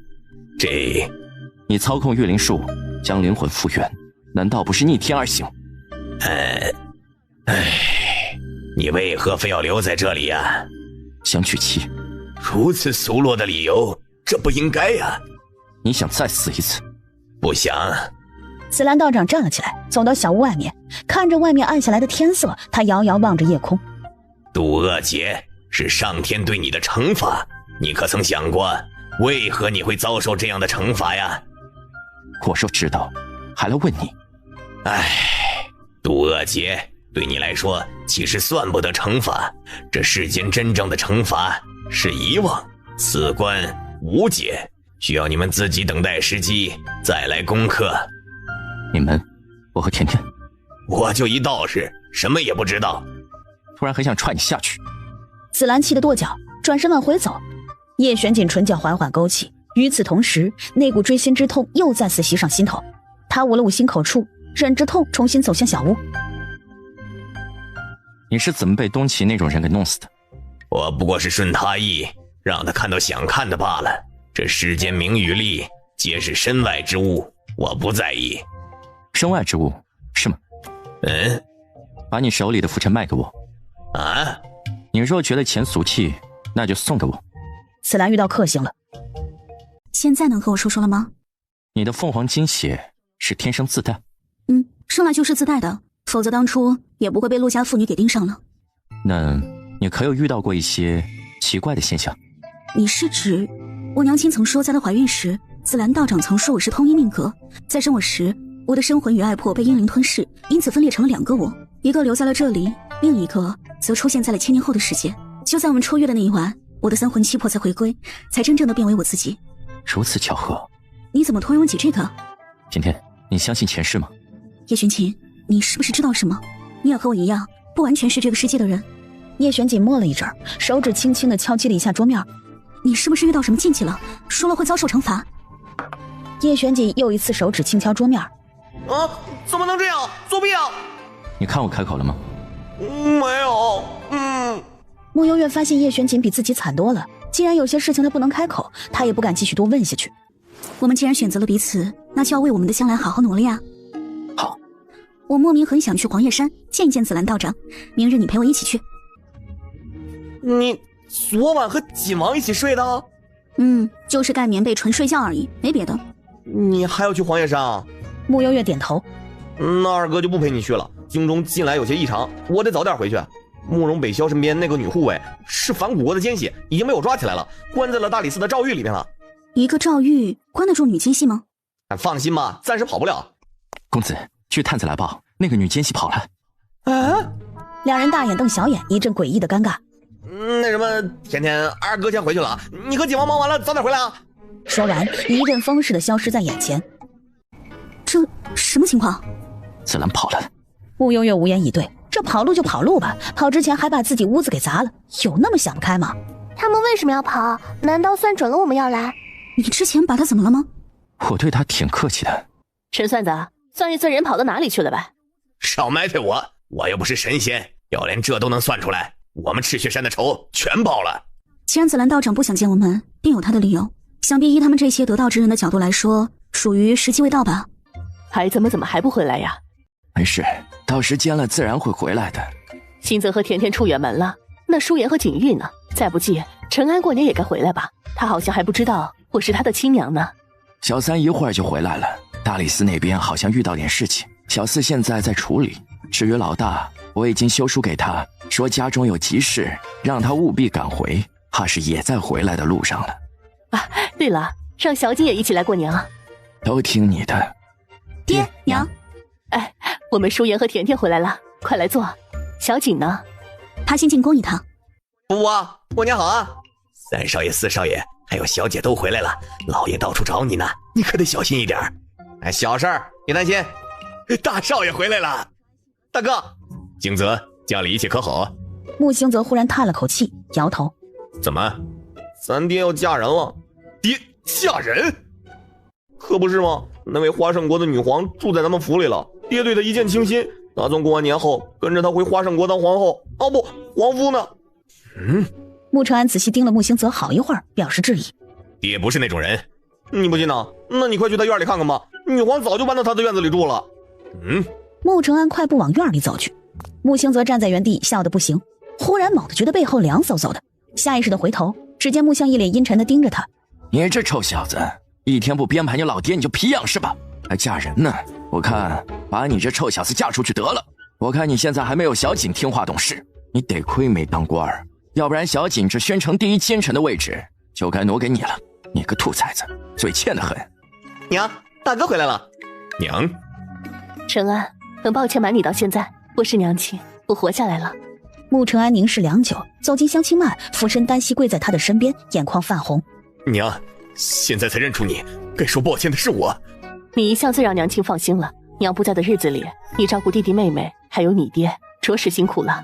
你操控玉灵树将灵魂复原，难道不是逆天而行？你为何非要留在这里呀？想娶妻。如此俗落的理由，这不应该呀。你想再死一次？不想。紫兰道长站了起来，走到小屋外面，看着外面暗下来的天色，他遥遥望着夜空。渡恶劫是上天对你的惩罚，你可曾想过为何你会遭受这样的惩罚呀？我若知道，还来问你。渡恶劫对你来说其实算不得惩罚，这世间真正的惩罚是遗忘，此关无解，需要你们自己等待时机再来攻克。你们，我和甜甜，我就一道士，什么也不知道。突然很想踹你下去。紫兰气得跺脚，转身往回走。叶玄锦唇角缓缓勾起，与此同时，那股锥心之痛又再次袭上心头。他捂了捂心口处，忍着痛重新走向小屋。你是怎么被东岐那种人给弄死的？我不过是顺他意，让他看到想看的罢了。这世间名与利皆是身外之物，我不在意。身外之物是吗？把你手里的拂尘卖给我。你若觉得钱俗气，那就送给我。此兰遇到克星了。现在能和我说说了吗？你的凤凰金血是天生自带？生来就是自带的，否则当初也不会被陆家妇女给盯上了。那你可有遇到过一些奇怪的现象？你是指我娘亲曾说，在她怀孕时，紫兰道长曾说我是通阴命格，在生我时，我的生魂与爱魄被阴灵吞噬，因此分裂成了2个我，一个留在了这里，另一个则出现在了1000年后的世界。就在我们出狱的那一晚，我的三魂七魄才回归，才真正的变为我自己。如此巧合，你怎么突然问起这个？甜甜，你相信前世吗？叶玄琴，你是不是知道什么？你也和我一样，不完全是这个世界的人。叶玄锦默了一阵，手指轻轻地敲击了一下桌面。你是不是遇到什么禁忌了？说了会遭受惩罚。叶玄锦又一次手指轻敲桌面。啊，怎么能这样？作弊啊！你看我开口了吗？没有。穆幽月发现叶玄锦比自己惨多了，既然有些事情他不能开口，他也不敢继续多问下去。我们既然选择了彼此，那就要为我们的将来好好努力啊。好，我莫名很想去黄叶山见一见紫兰道长，明日你陪我一起去。你昨晚和锦王一起睡的？就是盖棉被纯睡觉而已，没别的。你还要去黄叶山啊？穆幽月点头。那二哥就不陪你去了，京中近来有些异常，我得早点回去。慕容北萧身边那个女护卫是反古国的奸细，已经被我抓起来了，关在了大理寺的诏狱里面了。一个诏狱关得住女奸细吗？放心吧，暂时跑不了。公子，据探子来报，那个女奸细跑了。两人大眼瞪小眼，一阵诡异的尴尬。那什么，甜甜，二哥先回去了，你和锦王忙完了早点回来啊。说完，一阵风似的消失在眼前。这什么情况？紫兰跑了。穆幽月无言以对，这跑路就跑路吧，跑之前还把自己屋子给砸了，有那么想不开吗？他们为什么要跑？难道算准了我们要来？你之前把他怎么了吗？我对他挺客气的。陈算子，算一算人跑到哪里去了呗？少埋汰我又不是神仙，要连这都能算出来，我们赤血山的仇全报了。既然紫兰道长不想见我们，定有他的理由。想必依他们这些得道之人的角度来说，属于时机未到吧。孩子们怎么还不回来呀？没事，到时间了自然会回来的。新泽和甜甜出远门了，那舒言和景玉呢？再不济，陈安过年也该回来吧？他好像还不知道我是他的亲娘呢。小三一会儿就回来了，大理寺那边好像遇到点事情，小四现在在处理。至于老大，我已经修书给他，说家中有急事，让他务必赶回，怕是也在回来的路上了。啊，对了，让小姐也一起来过年啊。都听你的。爹娘。哎，我们舒言和甜甜回来了，快来坐。小景呢？他先进宫一趟。不啊，过年好啊！三少爷、四少爷还有小姐都回来了，老爷到处找你呢，你可得小心一点。哎，小事儿，别担心。大少爷回来了。大哥，景泽，家里一切可好？穆兴泽忽然叹了口气，摇头。怎么？咱爹要嫁人了。爹嫁人？可不是吗？那位花胜国的女皇住在咱们府里了，爹对她一见倾心，打算过完年后跟着她回花胜国当皇后。哦不，皇夫呢？穆承安仔细盯了穆兴泽好一会儿，表示质疑。爹不是那种人。你不信呢？那你快去他院里看看吧，女皇早就搬到他的院子里住了。穆承安快步往院里走去，穆兴泽站在原地笑得不行，忽然猛地觉得背后凉飕飕的，下意识的回头，只见穆相一脸阴沉的盯着他。你这臭小子，一天不编排你老爹你就皮痒是吧？还嫁人呢？我看把你这臭小子嫁出去得了。我看你现在还没有小景听话懂事，你得亏没当官儿，要不然小景这宣城第一奸臣的位置就该挪给你了。你个兔崽子，嘴欠得很。娘，大哥回来了。娘，承安，很抱歉瞒你到现在，我是娘亲，我活下来了。穆承安凝视良久，走进厢亲幔，俯身单膝跪在他的身边，眼眶泛红。娘，现在才认出你，该说抱歉的是我。你一向最让娘亲放心了，娘不在的日子里，你照顾弟弟妹妹还有你爹，着实辛苦了。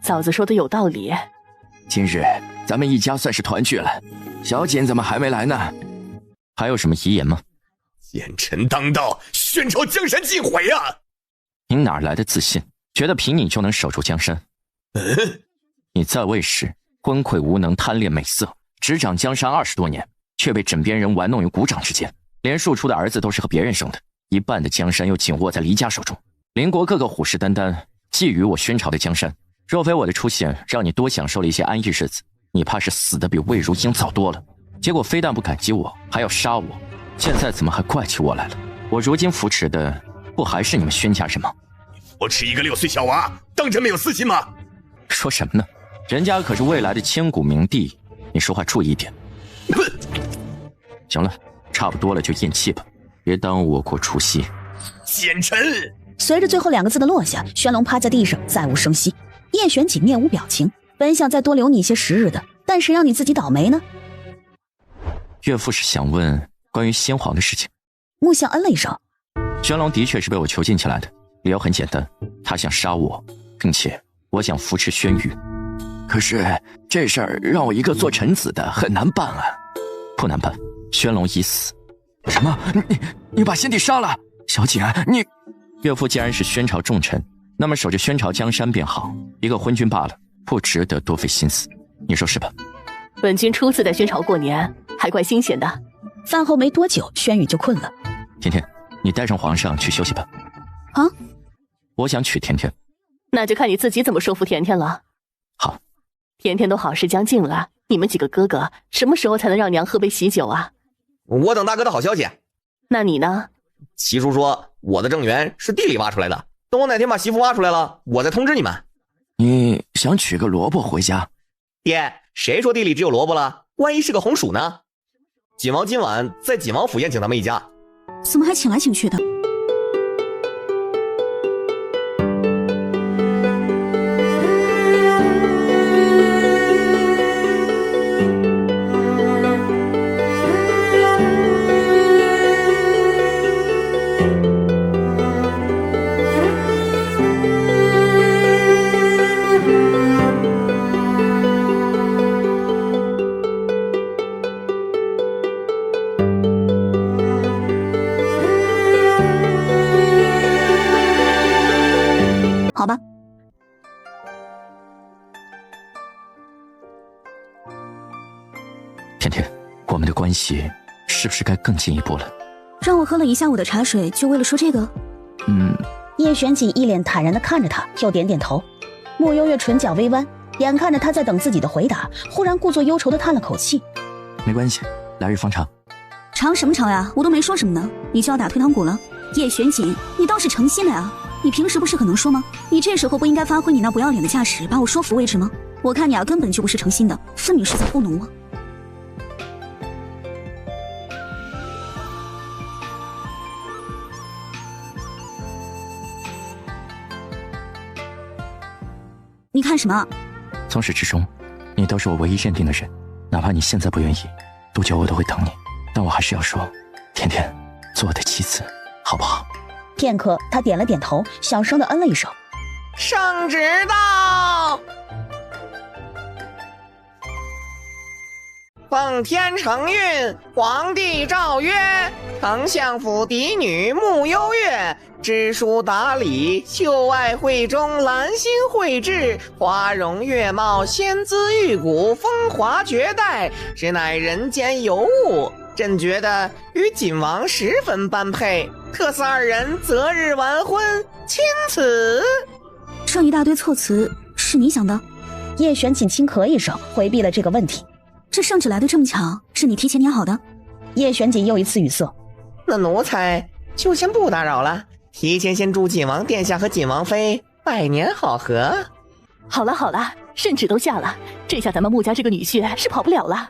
嫂子说的有道理。今日咱们一家算是团聚了，小景怎么还没来呢？还有什么遗言吗？奸臣当道，宣朝江山尽毁啊！你哪来的自信，觉得凭你就能守住江山？你在位时昏聩无能，贪恋美色，执掌江山20多年，却被枕边人玩弄于股掌之间，连庶出的儿子都是和别人生的，一半的江山又紧握在黎家手中，邻国个个虎视眈眈，觊觎我宣朝的江山。若非我的出现让你多享受了一些安逸日子，你怕是死得比魏如英早多了。结果非但不感激我，还要杀我，现在怎么还怪起我来了？我如今扶持的不还是你们宣家人吗？我吃一个6岁小娃，当真没有私心吗？说什么呢？人家可是未来的千古名帝，你说话注意一点。行了，差不多了就咽气吧，别耽误我过除夕。奸臣！随着最后2个字的落下，宣龙趴在地上再无声息。叶玄锦面无表情，本想再多留你一些时日的，但谁让你自己倒霉呢？岳父是想问关于先皇的事情。木相嗯了一声。玄龙的确是被我囚禁起来的，理由很简单，他想杀我，并且我想扶持轩辕。可是这事儿让我一个做臣子的很难办啊。不难办，轩龙已死。什么？你把先帝杀了？小景，你……岳父既然是宣朝重臣，那么守着宣朝江山便好，一个昏君罢了，不值得多费心思，你说是吧？本君初次在宣朝过年，还怪新鲜的。饭后没多久，轩辕就困了。甜甜，你带上皇上去休息吧。啊？我想娶甜甜。那就看你自己怎么说服甜甜了。好。甜甜都好事将近了，你们几个哥哥什么时候才能让娘喝杯喜酒啊？我等大哥的好消息。那你呢？齐叔说我的正缘是地里挖出来的，等我哪天把媳妇挖出来了，我再通知你们。你想娶个萝卜回家？爹，谁说地里只有萝卜了？万一是个红薯呢？锦王今晚在锦王府宴请他们一家。怎么还请来请去的？好吧，甜甜，我们的关系是不是该更进一步了？让我喝了一下午的茶水，就为了说这个？叶玄锦一脸坦然地看着他，又点点头。慕幽月唇角微弯，眼看着他在等自己的回答，忽然故作忧愁地叹了口气。没关系，来日方长。长什么长呀？我都没说什么呢，你就要打退堂鼓了？叶玄锦，你倒是诚心的呀！你平时不是很能说吗？你这时候不应该发挥你那不要脸的架势，把我说服为止吗？我看你啊，根本就不是诚心的，分明是在糊弄我。你看什么？从始至终，你都是我唯一认定的人，哪怕你现在不愿意，多久我都会等你。但我还是要说，甜甜，做我的妻子，好不好？片刻，他点了点头，小声地嗯了一声。圣旨到！奉天承运，皇帝诏曰：丞相府嫡女慕幽月，知书达理，秀爱慧中，兰心蕙质，花容月貌，仙姿玉骨，风华绝代，实乃人间尤物。朕觉得与锦王十分般配，特此二人择日完婚，钦此。这一大堆措辞是你想的？叶玄锦轻咳一声，回避了这个问题。这圣旨来得这么巧，是你提前捏好的？叶玄锦又一次语塞。那奴才就先不打扰了，提前先祝锦王殿下和锦王妃百年好合。好了好了，圣旨都下了，这下咱们穆家这个女婿是跑不了了。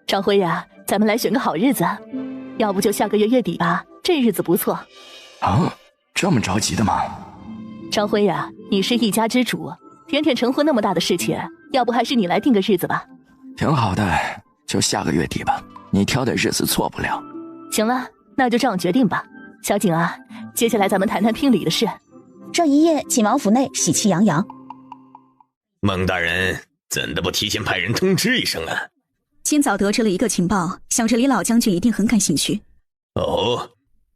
张辉呀，咱们来选个好日子，要不就下个月月底吧，这日子不错。啊，这么着急的吗？张辉呀，你是一家之主，甜甜成婚那么大的事情，要不还是你来定个日子吧。挺好的，就下个月底吧，你挑的日子错不了。行了，那就这样决定吧。小景啊，接下来咱们谈谈聘礼的事。这一夜，锦王府内喜气洋洋。孟大人怎的不提前派人通知一声啊？今早得知了一个情报，想着李老将军一定很感兴趣。哦，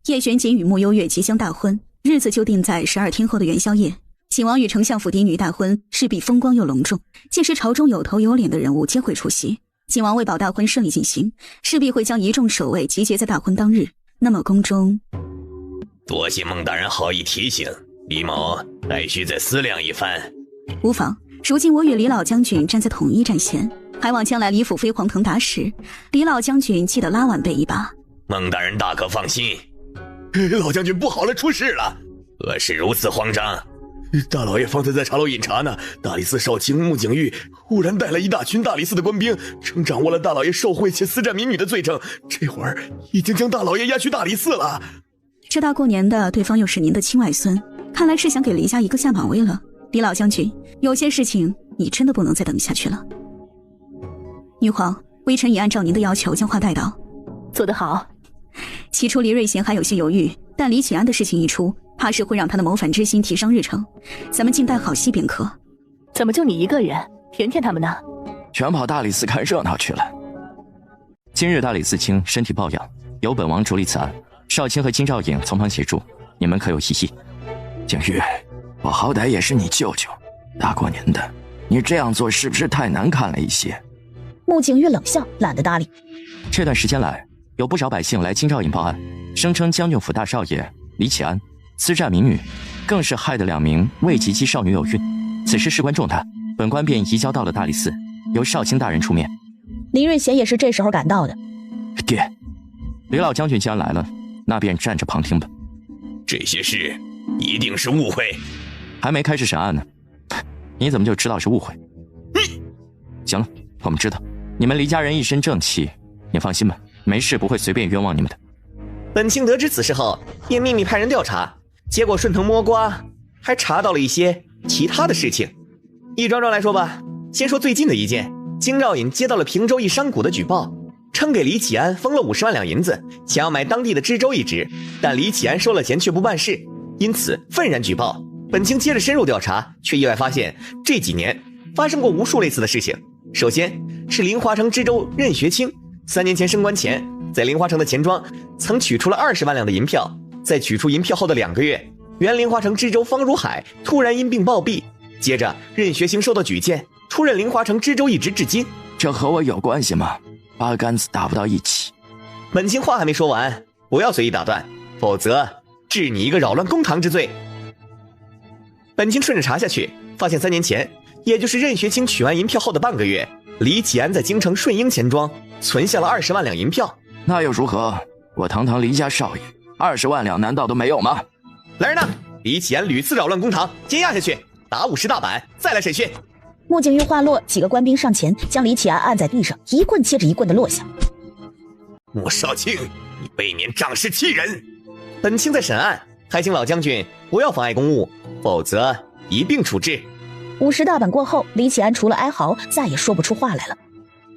叶玄锦与慕幽月即将大婚，日子就定在12天后的元宵夜。景王与丞相府嫡女大婚势必风光又隆重，届时朝中有头有脸的人物皆会出席。景王为保大婚顺利进行，势必会将一众守卫集结在大婚当日。那么宫中……多谢孟大人好意提醒，李某还需再思量一番。无妨，如今我与李老将军站在统一战线，还望将来李府飞黄腾达时，李老将军记得拉晚辈一把。孟大人大可放心。老将军不好了，出事了！何事如此慌张？大老爷方才在茶楼饮茶呢，大理寺少卿穆景玉忽然带了一大群大理寺的官兵，称掌握了大老爷受贿且私占民女的罪证，这会儿已经将大老爷押去大理寺了。这大过年的，对方又是您的亲外孙，看来是想给黎家一个下马威了。李老将军，有些事情你真的不能再等下去了。女皇，微臣已按照您的要求将话带到。做得好。起初黎瑞贤还有些犹豫，但李启安的事情一出，怕是会让他的谋反之心提上日程。咱们静待好戏便可。怎么就你一个人？甜甜他们呢？全跑大理寺看热闹去了。今日大理寺卿身体抱恙，由本王处理此案，少卿和金兆颖从旁协助，你们可有异议？景玉，我好歹也是你舅舅，大过年的，你这样做是不是太难看了一些？穆景玉冷笑，懒得搭理。这段时间来，有不少百姓来金兆颖报案，声称将军府大少爷李启安私占民女，更是害得2名未及笄少女有孕。此事事关重大，本官便移交到了大理寺，由少卿大人出面。林瑞贤也是这时候赶到的。爹，李老将军既然来了，那便站着旁听吧。这些事一定是误会，还没开始审案呢，你怎么就知道是误会？行了，我们知道你们黎家人一身正气，你放心吧，没事不会随便冤枉你们的。本卿得知此事后，便秘密派人调查，结果顺藤摸瓜，还查到了一些其他的事情。一桩桩来说吧，先说最近的一件，金兆尹接到了平州一商贾的举报，称给李启安封了50万两银子，想要买当地的知州一职，但李启安收了钱却不办事，因此愤然举报。本卿接着深入调查，却意外发现这几年发生过无数类似的事情。首先是临华城知州任学清，3年前升官前，在临华城的钱庄曾取出了20万两的银票，在取出银票后的2个月，原临华城知州方如海突然因病暴毙，接着任学清受到举荐，出任临华城知州一职至今。这和我有关系吗？8竿子打不到一起。本卿话还没说完，不要随意打断，否则治你一个扰乱公堂之罪。本卿顺着查下去，发现3年前，也就是任学清取完银票后的半个月，李启安在京城顺英钱庄存下了20万两银票。那又如何？我堂堂黎家少爷，20万两难道都没有吗？来人呐！李启安屡次扰乱公堂，监押下去，打50大板，再来审讯。穆景玉话落，几个官兵上前将李启安按在地上，一棍接着一棍的落下。穆少卿，你未免仗势欺人！本卿在审案，还请老将军不要妨碍公务，否则一并处置。50大板过后，李启安除了哀嚎，再也说不出话来了。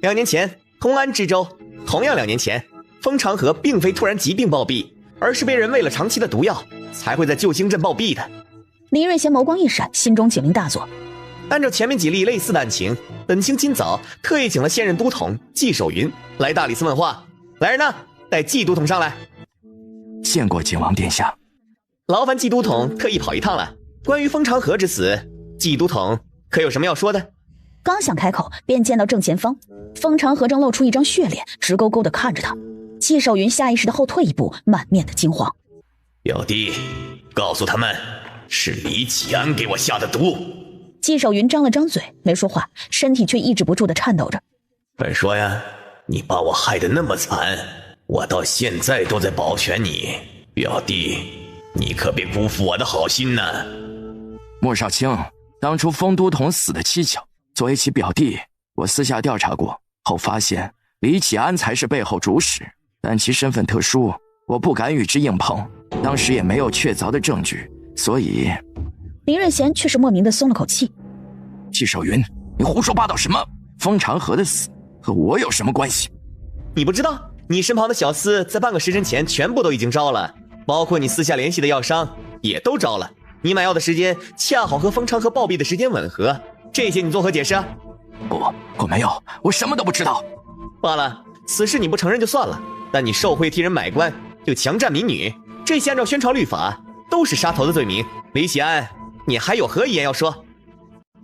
2年前，同安知州，同样2年前，封长河并非突然疾病暴毙，而是被人喂了长期的毒药，才会在旧兴镇暴毙的。林瑞贤眸光一闪，心中警铃大作。按照前面几例类似的案情，本卿今早特意请了现任都统季守云来大理寺问话。来人呐，带季都统上来。见过靖王殿下。劳烦季都统特意跑一趟了。关于封长河之死，季都统可有什么要说的？刚想开口，便见到正前方，封长河正露出一张血脸，直勾勾地看着他。季守云下意识地后退一步，满面的惊慌。表弟，告诉他们，是李启安给我下的毒。季守云张了张嘴，没说话，身体却抑制不住地颤抖着。快说呀，你把我害得那么惨，我到现在都在保全你，表弟，你可别辜负我的好心呐。穆少卿，当初封都统死的蹊跷，作为其表弟，我私下调查过后发现李启安才是背后主使，但其身份特殊，我不敢与之硬碰，当时也没有确凿的证据，所以……林瑞贤却是莫名的松了口气。季守云，你胡说八道什么？封长河的死和我有什么关系？你不知道，你身旁的小厮在半个时辰前全部都已经招了，包括你私下联系的药商也都招了。你买药的时间恰好和封长河暴毙的时间吻合，这些你作何解释啊？我没有，我什么都不知道。罢了，此事你不承认就算了，但你受贿替人买官，又强占民女，这些按照宣朝律法都是杀头的罪名。李启安，你还有何遗言要说？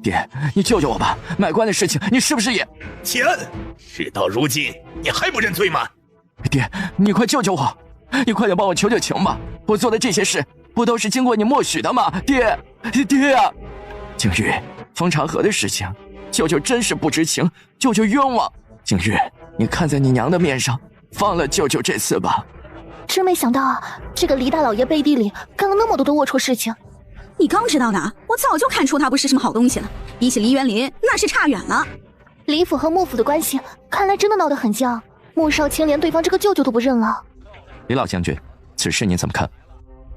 爹，你救救我吧！买官的事情，你是不是也……启安，事到如今，你还不认罪吗？爹，你快救救我！你快点帮我求求情吧！我做的这些事，不都是经过你默许的吗？爹啊！景玉，封长河的事情，舅舅真是不知情，舅舅冤枉。景玉，你看在你娘的面上，放了舅舅这次吧。真没想到这个黎大老爷背地里干了那么多的龌龊事情。你刚知道的，我早就看出他不是什么好东西了，比起黎元林那是差远了。李府和穆府的关系看来真的闹得很僵，穆少卿连对方这个舅舅都不认了。李老将军，此事您怎么看？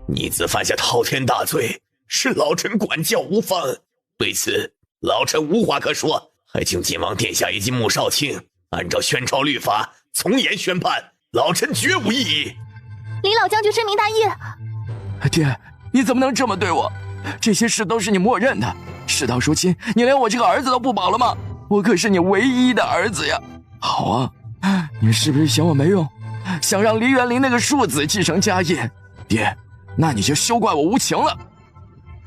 你自犯下滔天大罪，是老臣管教无方，对此，老臣无话可说，还请晋王殿下以及穆少卿按照宣朝律法从严宣判，老臣绝无异议。李老将军深明大义。爹，你怎么能这么对我？这些事都是你默认的。事到如今，你连我这个儿子都不保了吗？我可是你唯一的儿子呀！好啊，你是不是嫌我没用，想让黎元林那个庶子继承家业？爹，那你就休怪我无情了。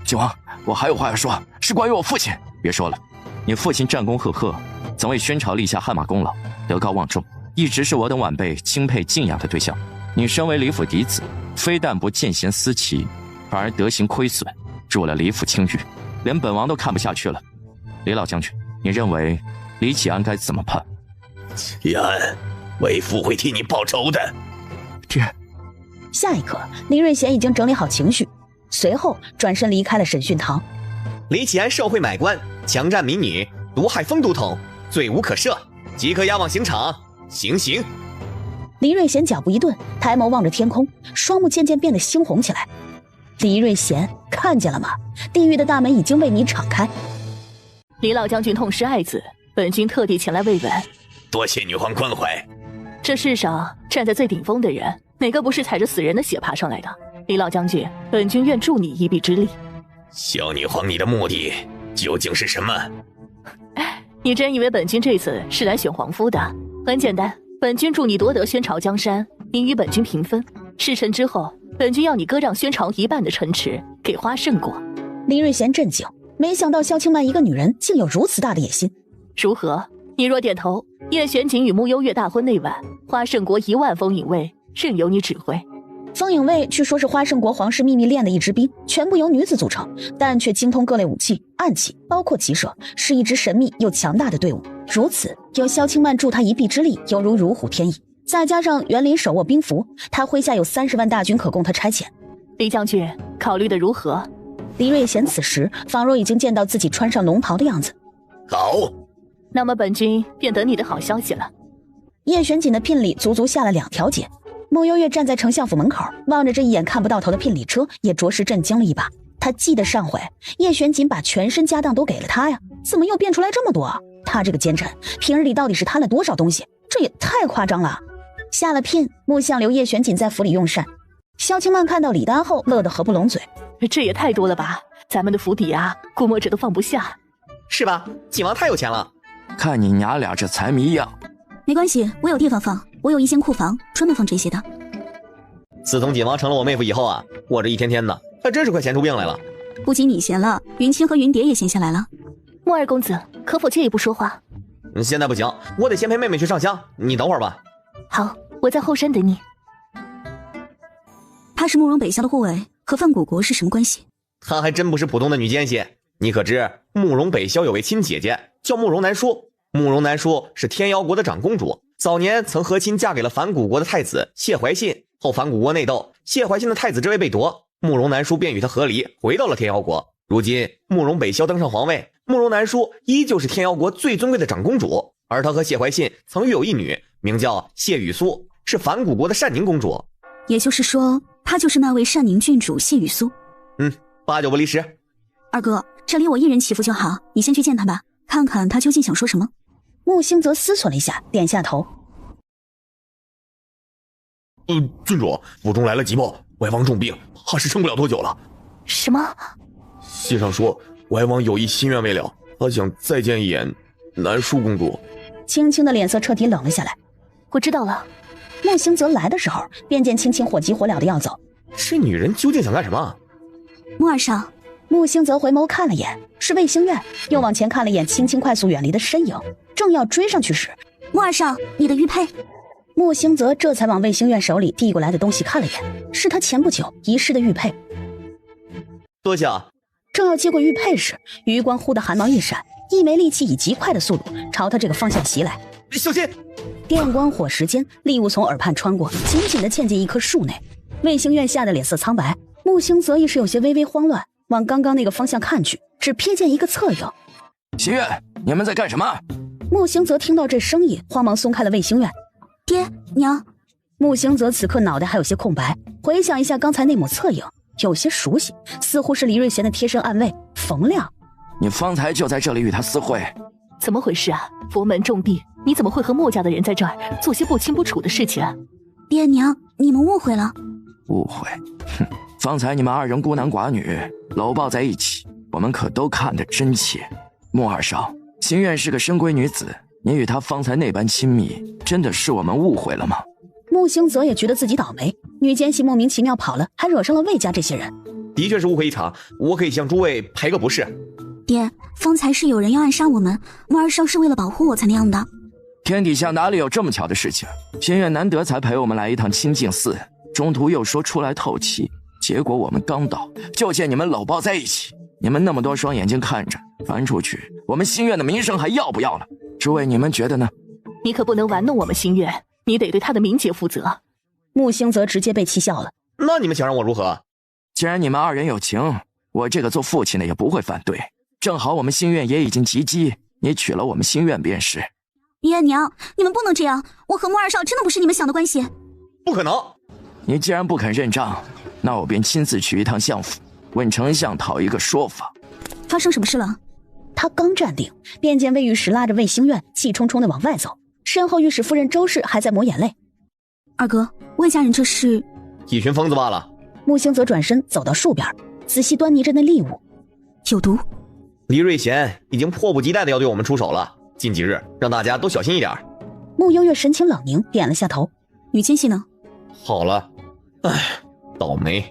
靖王，我还有话要说，是关于我父亲。别说了，你父亲战功赫赫，曾为宣朝立下汗马功劳，德高望重，一直是我等晚辈钦佩敬仰的对象。你身为李府嫡子，非但不见贤思齐，反而德行亏损，入了李府清誉，连本王都看不下去了。李老将军，你认为李启安该怎么判？启安，为父会替你报仇的。爹。下一刻，林瑞贤已经整理好情绪，随后转身离开了审讯堂。李启安受贿买官，强占民女，毒害封都统，罪无可赦，即刻押往刑场行刑。林瑞贤脚步一顿，抬眸望着天空，双目渐渐变得猩红起来。李瑞贤，看见了吗？地狱的大门已经为你敞开。李老将军痛失爱子，本君特地前来慰问。多谢女皇关怀。这世上站在最顶峰的人，哪个不是踩着死人的血爬上来的？李老将军，本君愿助你一臂之力。萧女皇，你的目的究竟是什么？你真以为本君这次是来选皇夫的？很简单，本君助你夺得宣朝江山，您与本君平分。事成之后，本君要你割让宣朝一半的城池给花胜国。林瑞贤震惊，没想到萧清曼一个女人竟有如此大的野心。如何？你若点头，叶玄景与穆幽月大婚那晚，花胜国1万封印卫任由你指挥。封印卫据说是花胜国皇室秘密练的一支兵，全部由女子组成，但却精通各类武器、暗器，包括骑射，是一支神秘又强大的队伍。如此，有萧清曼助他一臂之力，犹如如虎添翼。再加上园林手握兵符，他麾下有30万大军可供他差遣。李将军，考虑的如何？李瑞贤此时仿若已经见到自己穿上龙袍的样子。好，那么本君便等你的好消息了。叶玄锦的聘礼足足下了2条街。穆幽月站在丞相府门口，望着这一眼看不到头的聘礼车，也着实震惊了一把。他记得上回叶玄锦把全身家当都给了他呀，怎么又变出来这么多啊？他这个奸臣，平日里到底是贪了多少东西？这也太夸张了。下了聘，穆相留叶玄锦在府里用膳。萧清曼看到礼单后，乐得合不拢嘴。这也太多了吧，咱们的府邸啊，估摸着都放不下。是吧？晋王太有钱了。看你娘俩这财迷样。没关系，我有地方放，我有一间库房，专门放这些的。自从晋王成了我妹夫以后啊，我这一天天的，还真是快闲出病来了。不仅你闲了，云清和云蝶也闲下来了。莫二公子，可否借一步说话？现在不行，我得先陪妹妹去上香，你等会儿吧。好，我在后山等你。她是慕容北萧的护卫，和范谷国是什么关系？她还真不是普通的女奸细。你可知慕容北萧有位亲姐姐叫慕容南舒，慕容南舒是天妖国的长公主，早年曾和亲嫁给了反谷国的太子谢怀信，后反谷国内斗，谢怀信的太子之位被夺，慕容南舒便与他和离，回到了天妖国。如今慕容北萧登上皇位，慕容南舒依旧是天妖国最尊贵的长公主，而她和谢怀信曾育有一女，名叫谢雨苏，是反谷国的善宁公主。也就是说，她就是那位善宁郡主谢雨苏。8九不离10。二哥，这里我一人祈福就好，你先去见她吧，看看她究竟想说什么。穆星泽思忖了一下，点下头。郡主，府中来了急报，歪王重病，怕是撑不了多久了。什么？信上说歪王有一心愿未了，他想再见一眼南舒公主。青青的脸色彻底冷了下来。我知道了。穆星泽来的时候，便见青青火急火燎的要走。这女人究竟想干什么？穆二少。穆星泽回眸看了眼，是魏星月，又往前看了眼青青快速远离的身影，正要追上去时，穆二少，你的玉佩。穆星泽这才往魏星月手里递过来的东西看了眼，是他前不久遗失的玉佩。多谢。正要接过玉佩时，余光忽的寒芒一闪，一枚利器以极快的速度朝他这个方向袭来。小心！电光火石间，利物从耳畔穿过，紧紧地嵌进一棵树内。魏星月吓得脸色苍白，穆星泽亦是有些微微慌乱，往刚刚那个方向看去，只瞥见一个侧影。星月，你们在干什么？穆星泽听到这声音，慌忙松开了魏星月。爹娘。穆星泽此刻脑袋还有些空白，回想一下刚才那抹侧影，有些熟悉，似乎是李瑞贤的贴身暗卫冯亮。你方才就在这里与他私会。怎么回事啊？佛门重地，你怎么会和穆家的人在这儿做些不清不楚的事情啊？爹娘，你们误会了。误会？哼，方才你们二人孤男寡女搂抱在一起，我们可都看得真切。穆二少，心愿是个深闺女子，你与她方才那般亲密，真的是我们误会了吗？穆星泽也觉得自己倒霉，女奸细莫名其妙跑了，还惹上了魏家这些人。的确是误会一场，我可以向诸位赔个不是。爹，方才是有人要暗杀我们，穆二少是为了保护我才那样的。天底下哪里有这么巧的事情？心愿难得才陪我们来一趟清净寺，中途又说出来透气，结果我们刚到就见你们搂抱在一起，你们那么多双眼睛看着，传出去我们心愿的名声还要不要了？诸位你们觉得呢？你可不能玩弄我们心愿，你得对他的名节负责。穆星泽直接被气笑了。那你们想让我如何？既然你们二人有情，我这个做父亲的也不会反对。正好我们心愿也已经及笄，你娶了我们心愿便是。爷娘，你们不能这样，我和穆二少真的不是你们想的关系。不可能！你既然不肯认账，那我便亲自去一趟相府，问丞相讨一个说法。发生什么事了？他刚站定，便见魏御史拉着魏兴愿气冲冲地往外走，身后御史夫人周氏还在抹眼泪。二哥，魏家人这是……一群疯子罢了。穆星泽转身走到树边，仔细端倪着那利物，有毒。黎瑞贤已经迫不及待地要对我们出手了，近几日让大家都小心一点。穆幽月神情冷凝，点了下头。女奸细呢？好了。唉，倒霉。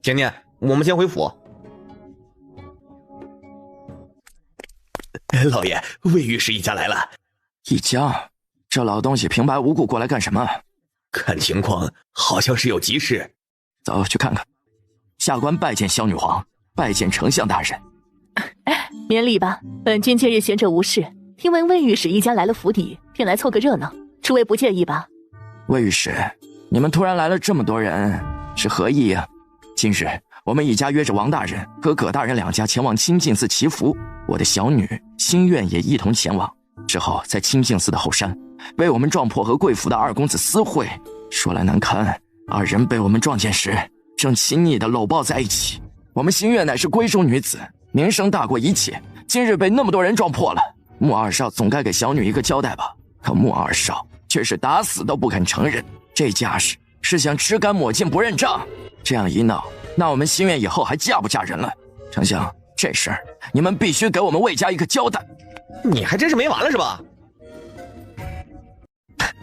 甜甜，我们先回府。老爷，魏御史一家来了。一家？这老东西平白无故过来干什么？看情况好像是有急事。走去看看。下官拜见萧女皇，拜见丞相大人。免礼吧，本君今日闲着无事，听闻魏御史一家来了府邸，便来凑个热闹，诸位不介意吧？魏御史，你们突然来了这么多人，是何意啊？今日我们一家约着王大人和葛大人两家前往清净寺祈福，我的小女心愿也一同前往。之后在清净寺的后山，被我们撞破和贵府的二公子私会，说来难堪，二人被我们撞见时，正亲昵地搂抱在一起。我们心愿乃是闺中女子，名声大过一切，今日被那么多人撞破了，穆二少总该给小女一个交代吧？可穆二少却是打死都不肯承认，这架势是想吃干抹净不认账。这样一闹，那我们心愿以后还嫁不嫁人了？丞相，这事儿你们必须给我们魏家一个交代。你还真是没完了是吧？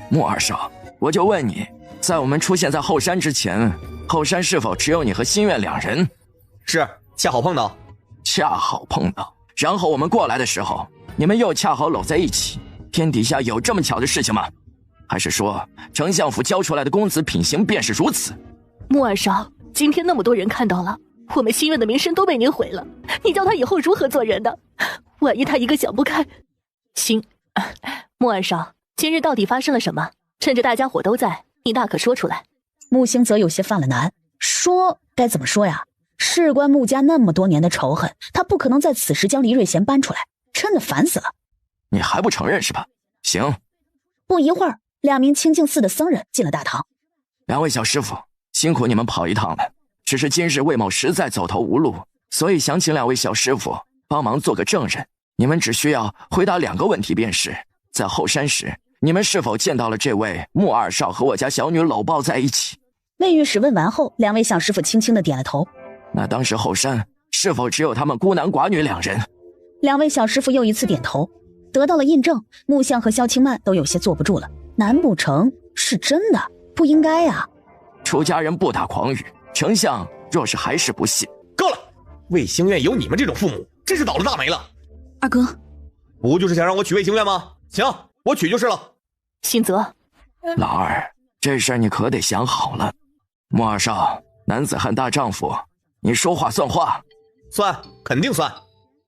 穆二少，我就问你，在我们出现在后山之前，后山是否只有你和心愿两人？是，恰好碰到。恰好碰到，然后我们过来的时候，你们又恰好搂在一起。天底下有这么巧的事情吗？还是说丞相府教出来的公子品行便是如此？穆二少，今天那么多人看到了，我们心愿的名声都被您毁了，你叫他以后如何做人呢？万一他一个想不开……行，穆二少，今日到底发生了什么？趁着大家伙都在，你大可说出来。穆星泽有些犯了难，说该怎么说呀？事关穆家那么多年的仇恨，他不可能在此时将黎瑞贤搬出来，真的烦死了。你还不承认是吧？行。不一会儿，两名清净寺的僧人进了大堂。两位小师傅，辛苦你们跑一趟了，只是今日魏某实在走投无路，所以想请两位小师傅帮忙做个证人。你们只需要回答2个问题便是：在后山时，你们是否见到了这位穆二少和我家小女搂抱在一起？魏御史问完后，两位小师傅轻轻地点了头。那当时后山是否只有他们孤男寡女2人？两位小师傅又一次点头，得到了印证。穆相和萧清曼都有些坐不住了，难不成是真的？不应该啊！出家人不打诳语，丞相若是还是不信，够了！魏兴愿有你们这种父母，真是倒了大霉了。二哥，不就是想让我娶魏兴愿吗？行，我娶就是了。新泽，老二，这事儿你可得想好了。穆二少，男子汉大丈夫，你说话算话。算，肯定算。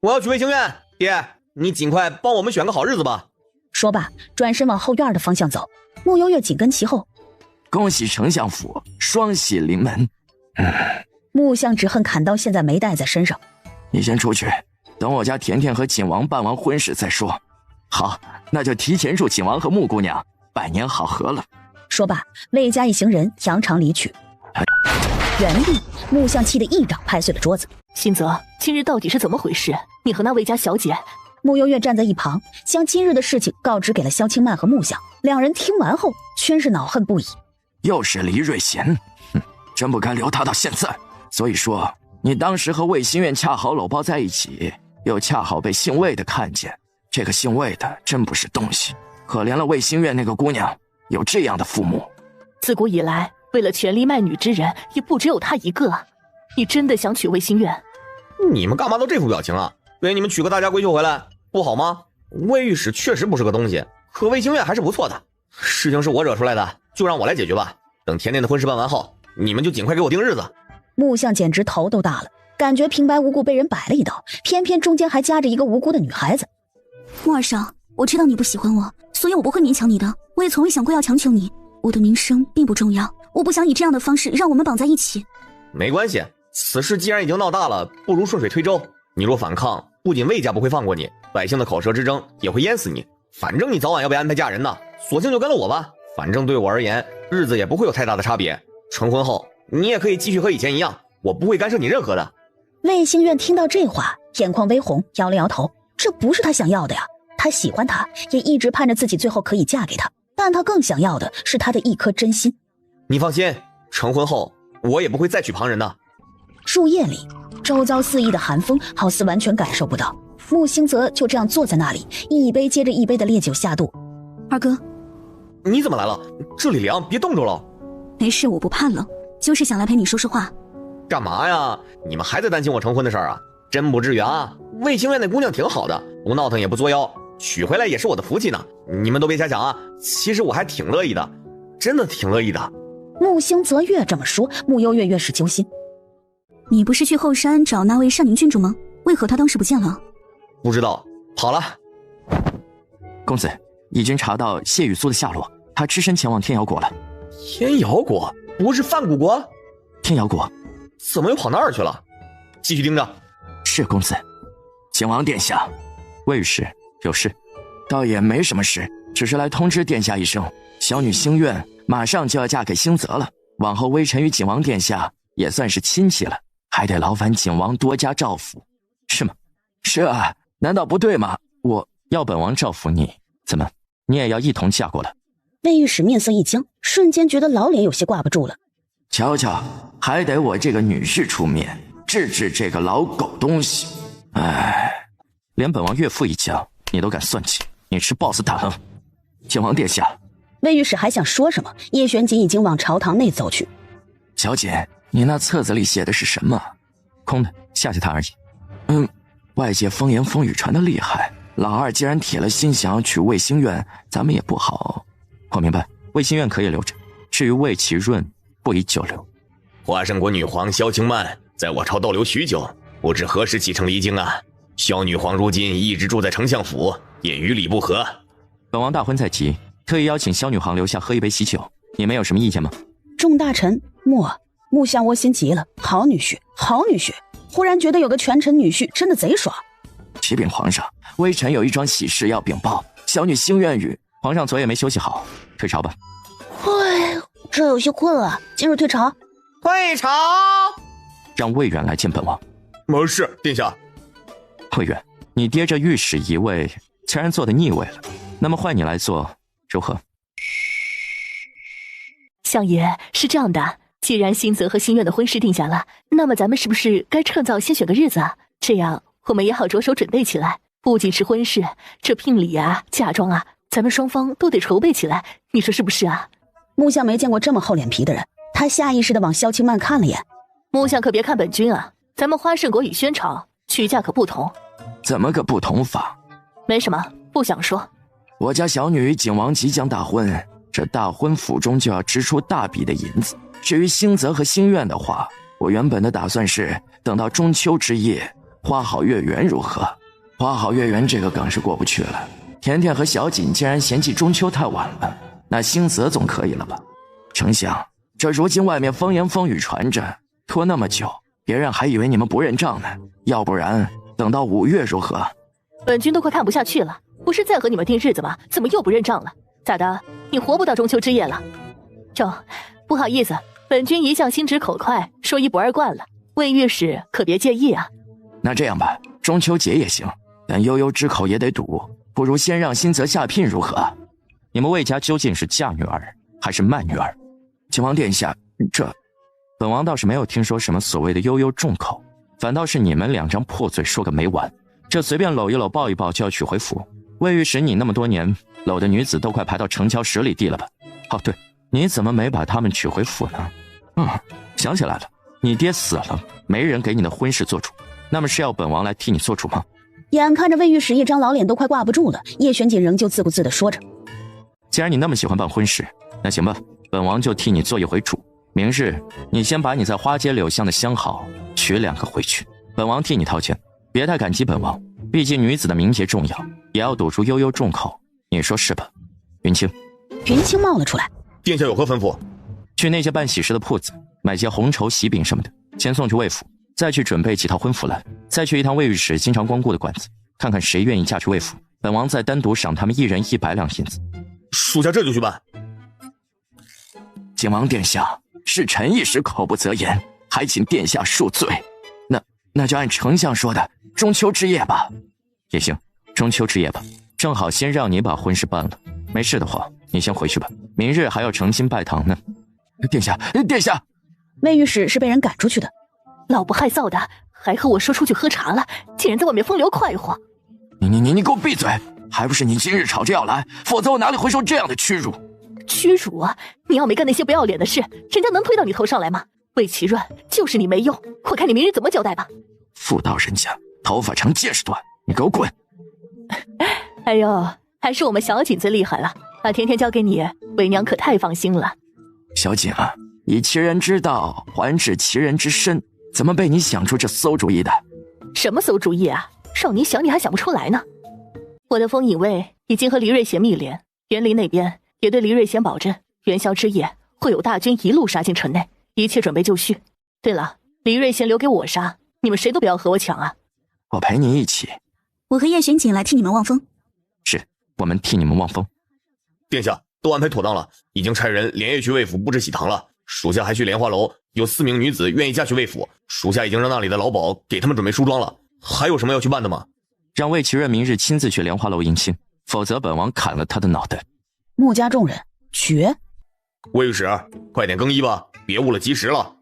我要娶魏兴愿，爹，你尽快帮我们选个好日子吧。说罢，转身往后院的方向走。穆幽月紧跟其后。恭喜丞相府双喜临门。穆相只恨砍刀现在没带在身上。你先出去，等我家甜甜和景王办完婚事再说。好，那就提前祝景王和穆姑娘百年好合了。说罢，魏家一行人扬长离去。原地，穆相气得一掌拍碎了桌子。新泽，今日到底是怎么回事？你和那魏家小姐。穆幽月站在一旁，将今日的事情告知给了萧清曼和穆相。两人听完后，全是恼恨不已。又是黎瑞贤，真不该留他到现在。所以说，你当时和魏心愿恰好搂抱在一起，又恰好被姓魏的看见。这个姓魏的真不是东西，可怜了魏心愿那个姑娘有这样的父母。自古以来，为了权力卖女之人也不只有他一个。你真的想娶魏心愿？你们干嘛都这副表情啊？给你们娶个大家闺秀回来不好吗？魏御史确实不是个东西，可魏心愿还是不错的。事情是我惹出来的，就让我来解决吧。等甜甜的婚事办完后，你们就尽快给我定日子。穆相简直头都大了，感觉平白无故被人摆了一刀，偏偏中间还夹着一个无辜的女孩子。穆二少，我知道你不喜欢我，所以我不会勉强你的。我也从未想过要强求你。我的名声并不重要，我不想以这样的方式让我们绑在一起。没关系，此事既然已经闹大了，不如顺水推舟。你若反抗，不仅魏家不会放过你，百姓的口舌之争也会淹死你。反正你早晚要被安排嫁人呢，索性就跟了我吧。反正对我而言，日子也不会有太大的差别。成婚后，你也可以继续和以前一样，我不会干涉你任何的。魏心愿听到这话，眼眶微红，摇了摇头。这不是他想要的呀，他喜欢他，也一直盼着自己最后可以嫁给他，但他更想要的是他的一颗真心。你放心，成婚后我也不会再娶旁人的。树叶里，周遭肆意的寒风好似完全感受不到。穆兴泽就这样坐在那里，一杯接着一杯的烈酒下肚。二哥，你怎么来了？这里凉，别冻着了。没事，我不怕冷，就是想来陪你说说话。干嘛呀？你们还在担心我成婚的事儿啊？真不至于啊！魏清苑那姑娘挺好的，不闹腾也不作妖，娶回来也是我的福气呢。你们都别瞎想啊！其实我还挺乐意的，真的挺乐意的。穆兴泽越这么说，穆幽月越是揪心。你不是去后山找那位善宁郡主吗？为何他当时不见了？不知道，跑了。公子已经查到谢雨苏的下落，他只身前往天瑶国了。天瑶国不是范古国？天瑶国怎么又跑那儿去了？继续盯着。是公子。景王殿下，魏御史有事？倒也没什么事，只是来通知殿下一声，小女星愿马上就要嫁给兴泽了，往后微臣与景王殿下也算是亲戚了，还得劳烦景王多加照拂。是吗？是啊，难道不对吗？我要本王照拂你，怎么你也要一同嫁过来？魏御史面色一僵，瞬间觉得老脸有些挂不住了。瞧瞧，还得我这个女婿出面治治这个老狗东西。哎，连本王岳父一家你都敢算计，你吃 boss 大亨！景王殿下，魏御史还想说什么，叶玄锦已经往朝堂内走去。小姐，你那册子里写的是什么？空的，吓吓他而已。外界风言风语传得厉害，老二既然铁了心想要娶魏兴苑，咱们也不好。我明白，魏兴苑可以留着，至于魏其润，不宜久留。花生国女皇萧清曼在我朝逗留许久，不知何时启程离京啊？萧女皇如今一直住在丞相府，也与理不合。本王大婚在即，特意邀请萧女皇留下喝一杯喜酒，你们有什么意见吗？众大臣穆相窝心极了，好女婿，好女婿。忽然觉得有个权臣女婿真的贼爽。启禀皇上，微臣有一桩喜事要禀报，小女兴愿与皇上昨夜没休息好，退朝吧。这有些困了，今日退朝。退朝。让魏远来见本王。是，殿下。魏远，你爹这御史一位竟然做得腻味了，那么换你来做如何？相爷，是这样的，既然兴泽和心愿的婚事定下了，那么咱们是不是该趁早先选个日子啊？这样我们也好着手准备起来。不仅是婚事，这聘礼啊、嫁妆啊，咱们双方都得筹备起来，你说是不是啊？穆相没见过这么厚脸皮的人，他下意识地往萧清曼看了眼。穆相可别看本君啊，咱们花盛国与宣朝娶嫁可不同。怎么个不同法？没什么，不想说。我家小女与景王即将大婚，这大婚府中就要支出大笔的银子。至于兴泽和兴苑的话，我原本的打算是等到中秋之夜花好月圆如何？花好月圆这个梗是过不去了。甜甜和小锦既然嫌弃中秋太晚了，那兴泽总可以了吧？丞相，这如今外面风言风语传着，拖那么久，别人还以为你们不认账呢。要不然等到5月如何？本君都快看不下去了，不是在和你们定日子吗？怎么又不认账了？咋的？你活不到中秋之夜了？哟，不好意思，本君一向心直口快，说一不二惯了，魏御史可别介意啊。那这样吧，中秋节也行，但悠悠之口也得堵，不如先让新泽下聘如何？你们魏家究竟是嫁女儿还是卖女儿？靖王殿下，这本王倒是没有听说什么所谓的悠悠重口，反倒是你们两张破嘴说个没完。这随便搂一搂抱一抱就要娶回府，魏御史你那么多年搂的女子都快排到城桥10里地了吧？哦对，你怎么没把她们娶回府呢？想起来了，你爹死了，没人给你的婚事做主，那么是要本王来替你做主吗？眼看着魏御史一张老脸都快挂不住了，叶玄锦仍旧自顾自地说着：既然你那么喜欢办婚事，那行吧，本王就替你做一回主。明日你先把你在花街柳巷的相好娶2个回去，本王替你掏钱，别太感激本王，毕竟女子的名节重要，也要堵住悠悠重口，你说是吧？云清。云清冒了出来：殿下有何吩咐？去那些办喜事的铺子买些红绸喜饼什么的，先送去魏府，再去准备几套婚服来，再去一趟魏御史经常光顾的馆子，看看谁愿意嫁去魏府，本王再单独赏他们1人100两银子。属下这就去办。靖王殿下，是臣一时口不择言，还请殿下恕罪。那就按丞相说的，中秋之夜吧。也行，中秋之夜吧，正好先让你把婚事办了。没事的话，你先回去吧，明日还要诚心拜堂呢。殿下，殿下！魏御史是被人赶出去的，老不害臊的，还和我说出去喝茶了，竟然在外面风流快活。你给我闭嘴！还不是你今日吵着要来，否则我哪里会受这样的屈辱？屈辱啊！你要没干那些不要脸的事，人家能推到你头上来吗？魏奇润就是你没用，我看你明日怎么交代吧。妇道人家，头发长见识短，你给我滚！哎呦，还是我们小锦最厉害了，把甜甜交给你，为娘可太放心了。小锦啊，以其人之道还治其人之身，怎么被你想出这馊主意的？什么馊主意啊？少你小你还想不出来呢。我的风影卫已经和黎瑞贤密联，园林那边也对黎瑞贤保证，元宵之夜会有大军一路杀进城内，一切准备就绪。对了，黎瑞贤留给我杀，你们谁都不要和我抢啊！我陪你一起。我和叶玄锦来替你们望风。是，我们替你们望风。殿下，都安排妥当了，已经差人连夜去魏府布置喜堂了。属下还去莲花楼，有4名女子愿意嫁去魏府，属下已经让那里的老鸨给他们准备梳妆了。还有什么要去办的吗？让魏奇润明日亲自去莲花楼迎亲，否则本王砍了他的脑袋。穆家众人绝。魏御史，快点更衣吧，别误了吉时了。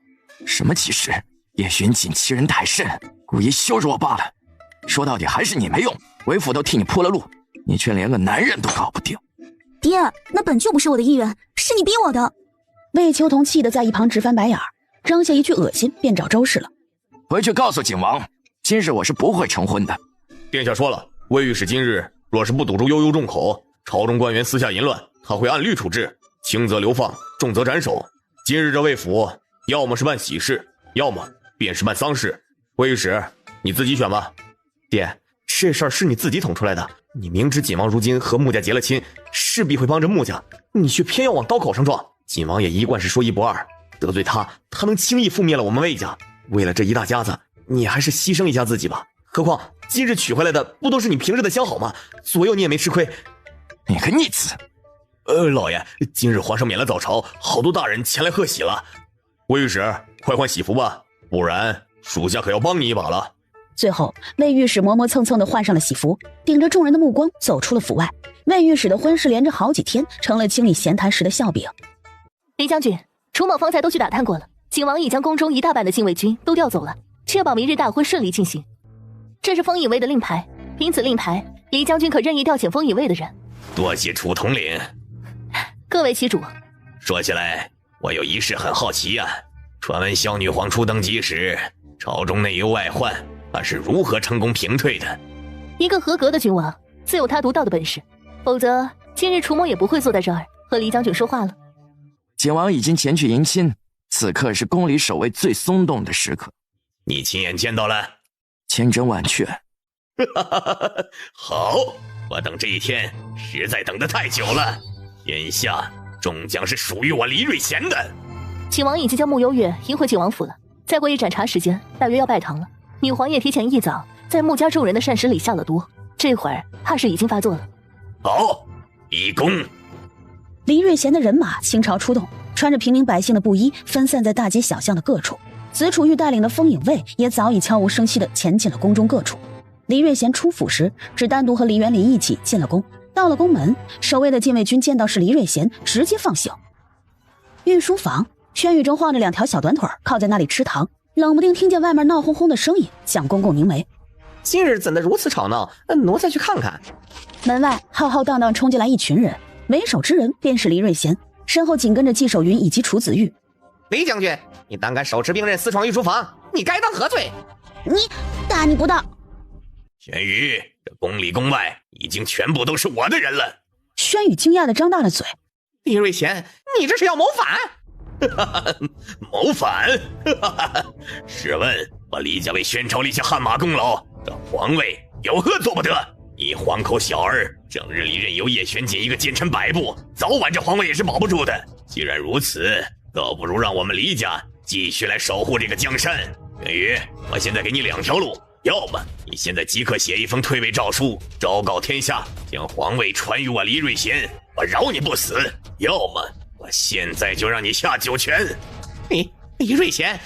什么吉时？叶玄锦欺人太甚，故意羞辱我罢了。说到底还是你没用，为府都替你铺了路，你却连个男人都搞不定。爹，那本就不是我的意愿，是你逼我的。魏秋桐气得在一旁直翻白眼，扔下一句恶心，便找周氏了。回去告诉景王，今日我是不会成婚的。殿下说了，魏御史今日若是不堵住悠悠众口，朝中官员私下淫乱，他会按律处置，轻则流放，重则斩首。今日这魏府，要么是办喜事，要么便是办丧事。魏御史，你自己选吧。爹，这事儿是你自己捅出来的，你明知锦王如今和穆家结了亲，势必会帮着穆家，你却偏要往刀口上撞。锦王也一贯是说一不二，得罪他能轻易覆灭了我们魏家。为了这一大家子，你还是牺牲一下自己吧。何况今日娶回来的不都是你平日的相好吗？左右你也没吃亏。你个逆子！老爷，今日皇上免了早朝，好多大人前来贺喜了。魏御史，快换喜服吧，不然属下可要帮你一把了。最后，魏御史磨磨蹭蹭地换上了喜服，顶着众人的目光走出了府外。魏御史的婚事连着好几天，成了清理闲谈时的笑柄。林将军，楚某方才都去打探过了，景王已将宫中一大半的禁卫军都调走了，确保明日大婚顺利进行。这是封尹卫的令牌，凭此令牌，黎将军可任意调遣封尹卫的人。多谢楚统领。各位旗主，说起来，我有一事很好奇啊。传闻萧女皇初登基时，朝中内忧外患，她是如何成功平退的？一个合格的君王，自有他独到的本事，否则今日楚某也不会坐在这儿和黎将军说话了。景王已经前去迎亲，此刻是宫里守卫最松动的时刻。你亲眼见到了？千真万确。好，我等这一天实在等得太久了。眼下终将是属于我黎瑞贤的。景王已经将穆幽月迎回景王府了，再过一盏茶时间，大约要拜堂了。女皇也提前一早在穆家众人的膳食里下了毒，这会儿怕是已经发作了。好，立功。黎瑞贤的人马倾巢出动，穿着平民百姓的布衣，分散在大街小巷的各处。子楚玉带领的封尹卫也早已悄无声息地潜进了宫中各处。黎瑞贤出府时，只单独和黎元林一起进了宫。到了宫门，守卫的禁卫军见到是黎瑞贤，直接放行。御书房，轩宇正晃着2条小短腿靠在那里吃糖，冷不丁听见外面闹哄哄的声音，蒋公公凝眉：今日怎的如此吵闹？挪下去看看。门外浩浩荡荡冲进来一群人，为首之人便是黎瑞贤，身后紧跟着纪守云以及楚子玉。黎将军，你胆敢手持兵刃私闯御书房，你该当何罪？你大逆不道！玄宇，这宫里宫外已经全部都是我的人了。轩宇惊讶地张大了嘴：黎瑞贤，你这是要谋反？谋反？试问我黎家为宣朝立下汗马功劳，这皇位有何做不得？你皇口小儿整日里任由叶玄锦一个奸臣摆布，早晚这皇位也是保不住的。既然如此，倒不如让我们黎家继续来守护这个江山。玄宇，我现在给你2条路，要么你现在即刻写一封退位诏书，昭告天下，将皇位传于我黎瑞贤，我饶你不死；要么我现在就让你下9泉。黎瑞贤，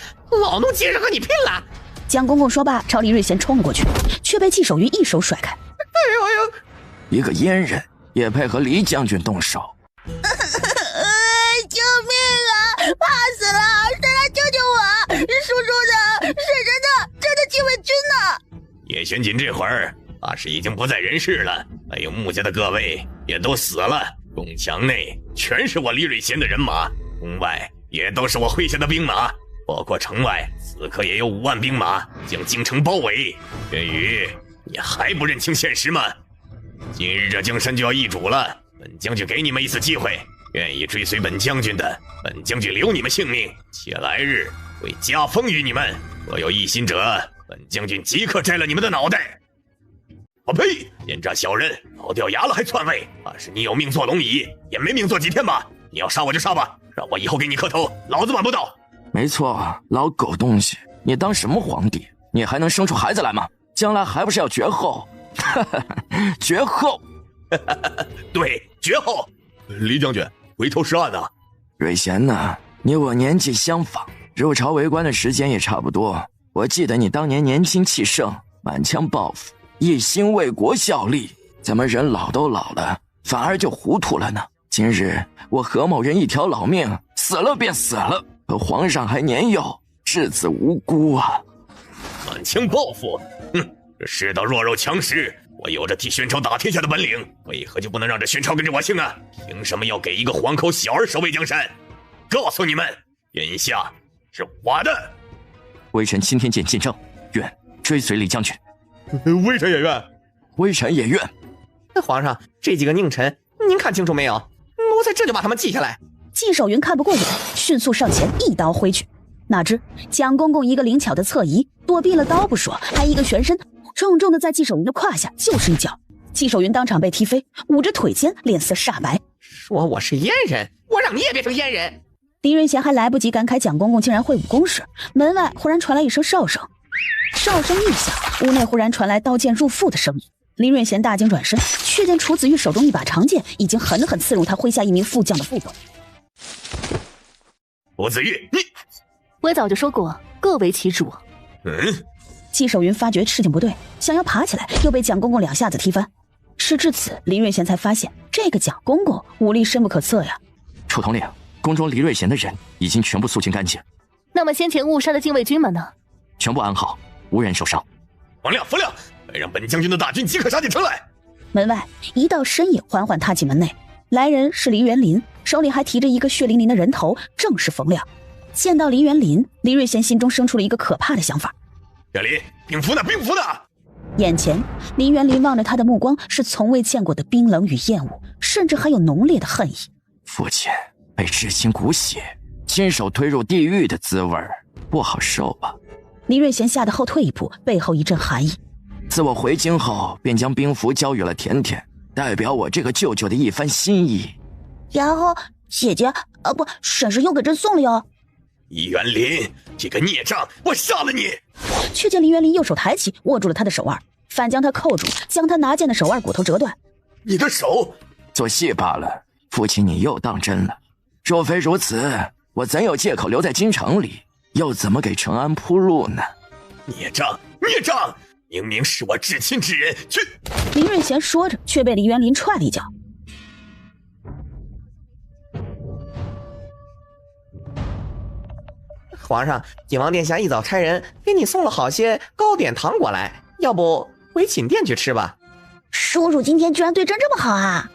老奴今日和你拼了！蒋公公说罢，朝黎瑞贤冲了过去，却被纪守云一手甩开。哎呦！一个阉人也配和黎将军动手？救命啊！怕死了！谁来救救我？叔叔的、婶婶的、这的禁卫军呢？叶玄锦这会儿怕是已经不在人世了，还有穆家的各位也都死了。宫墙内全是我黎瑞贤的人马，宫外也都是我麾下的兵马，包括城外此刻也有5万兵马将京城包围。玄宇，你还不认清现实吗？今日这江山就要易主了，本将军给你们一次机会，愿意追随本将军的，本将军留你们性命，且来日会加封于你们。若有异心者，本将军即刻摘了你们的脑袋。我呸！奸诈小人，老掉牙了还篡位，怕是你有命做龙椅，也没命做几天吧？你要杀我就杀吧，让我以后给你磕头，老子办不到。没错，老狗东西，你当什么皇帝？你还能生出孩子来吗？将来还不是要绝后？绝后！对，绝后！黎将军，回头是岸啊！瑞贤呢？你我年纪相仿，入朝为官的时间也差不多。我记得你当年年轻气盛，满腔抱负，一心为国效力，怎么人老都老了，反而就糊涂了呢？今日我何某人一条老命，死了便死了，可皇上还年幼，稚子无辜啊！满腔抱负，哼！这世道弱肉强食，我有着替宣朝打天下的本领，为何就不能让这宣朝跟着我姓啊？凭什么要给一个皇口小儿守卫江山？告诉你们，眼下是我的。微臣钦天监进正，愿追随李将军。微臣也愿，微臣也愿。皇上，这几个佞臣，您看清楚没有？奴才这就把他们记下来。纪守云看不过眼，迅速上前一刀挥去。哪知蒋公公一个灵巧的侧移，躲避了刀不说，还一个旋身，重重的在纪守云的胯下就是一脚。纪守云当场被踢飞，捂着腿间，脸色煞白。说我是阉人，我让你也变成阉人！黎瑞贤还来不及感慨蒋公公竟然会武功时，门外忽然传来一声哨声。哨声一响，屋内忽然传来刀剑入腹的声音。黎瑞贤大惊转身，却见楚子玉手中一把长剑已经狠狠刺入他麾下一名副将的腹部。楚子玉，你……我早就说过，各为其主。纪守云发觉事情不对，想要爬起来，又被蒋公公2下子踢翻。事至此，黎瑞贤才发现这个蒋公公武力深不可测呀。楚统领，宫中黎瑞贤的人已经全部肃清干净。那么先前误杀的禁卫军们呢？全部安好，无人受伤。冯亮，快让本将军的大军即刻杀进城来！门外一道身影缓缓踏进门内，来人是黎元林，手里还提着一个血淋淋的人头，正是冯亮。见到黎元林，黎瑞贤心中生出了一个可怕的想法。元林，兵符呢？眼前黎元林望着他的目光是从未见过的冰冷与厌恶，甚至还有浓烈的恨意。父亲被至亲骨血亲手推入地狱的滋味不好受吧？黎瑞贤吓得后退一步，背后一阵寒意。自我回京后，便将兵符交予了甜甜，代表我这个舅舅的一番心意。然后姐姐婶婶又给朕送了哟。元林，这个孽障，我杀了你！却见黎元林右手抬起，握住了他的手腕，反将他扣住，将他拿剑的手腕骨头折断。你的手？做戏罢了。父亲，你又当真了。若非如此，我怎有借口留在京城里？又怎么给成安铺路呢？孽障！明明是我至亲之人，去！林瑞贤说着，却被黎元林踹了一脚。皇上，景王殿下一早差人给你送了好些糕点糖果来，要不回寝殿去吃吧？叔叔今天居然对朕这么好啊！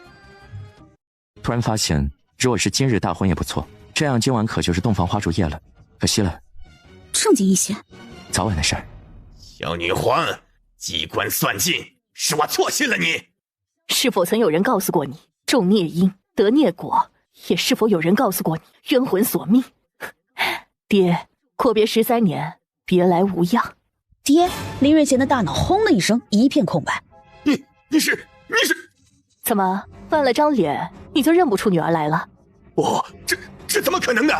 突然发现，若是今日大婚也不错，这样今晚可就是洞房花烛夜了。可惜了，正经一些，早晚的事儿。小女皇，机关算尽，是我错信了你。是否曾有人告诉过你，种孽因得孽果？也是否有人告诉过你，冤魂索命？爹，阔别13年，别来无恙。爹，林瑞贤的大脑轰的一声，一片空白。你是？怎么翻了张脸，你就认不出女儿来了？这怎么可能呢？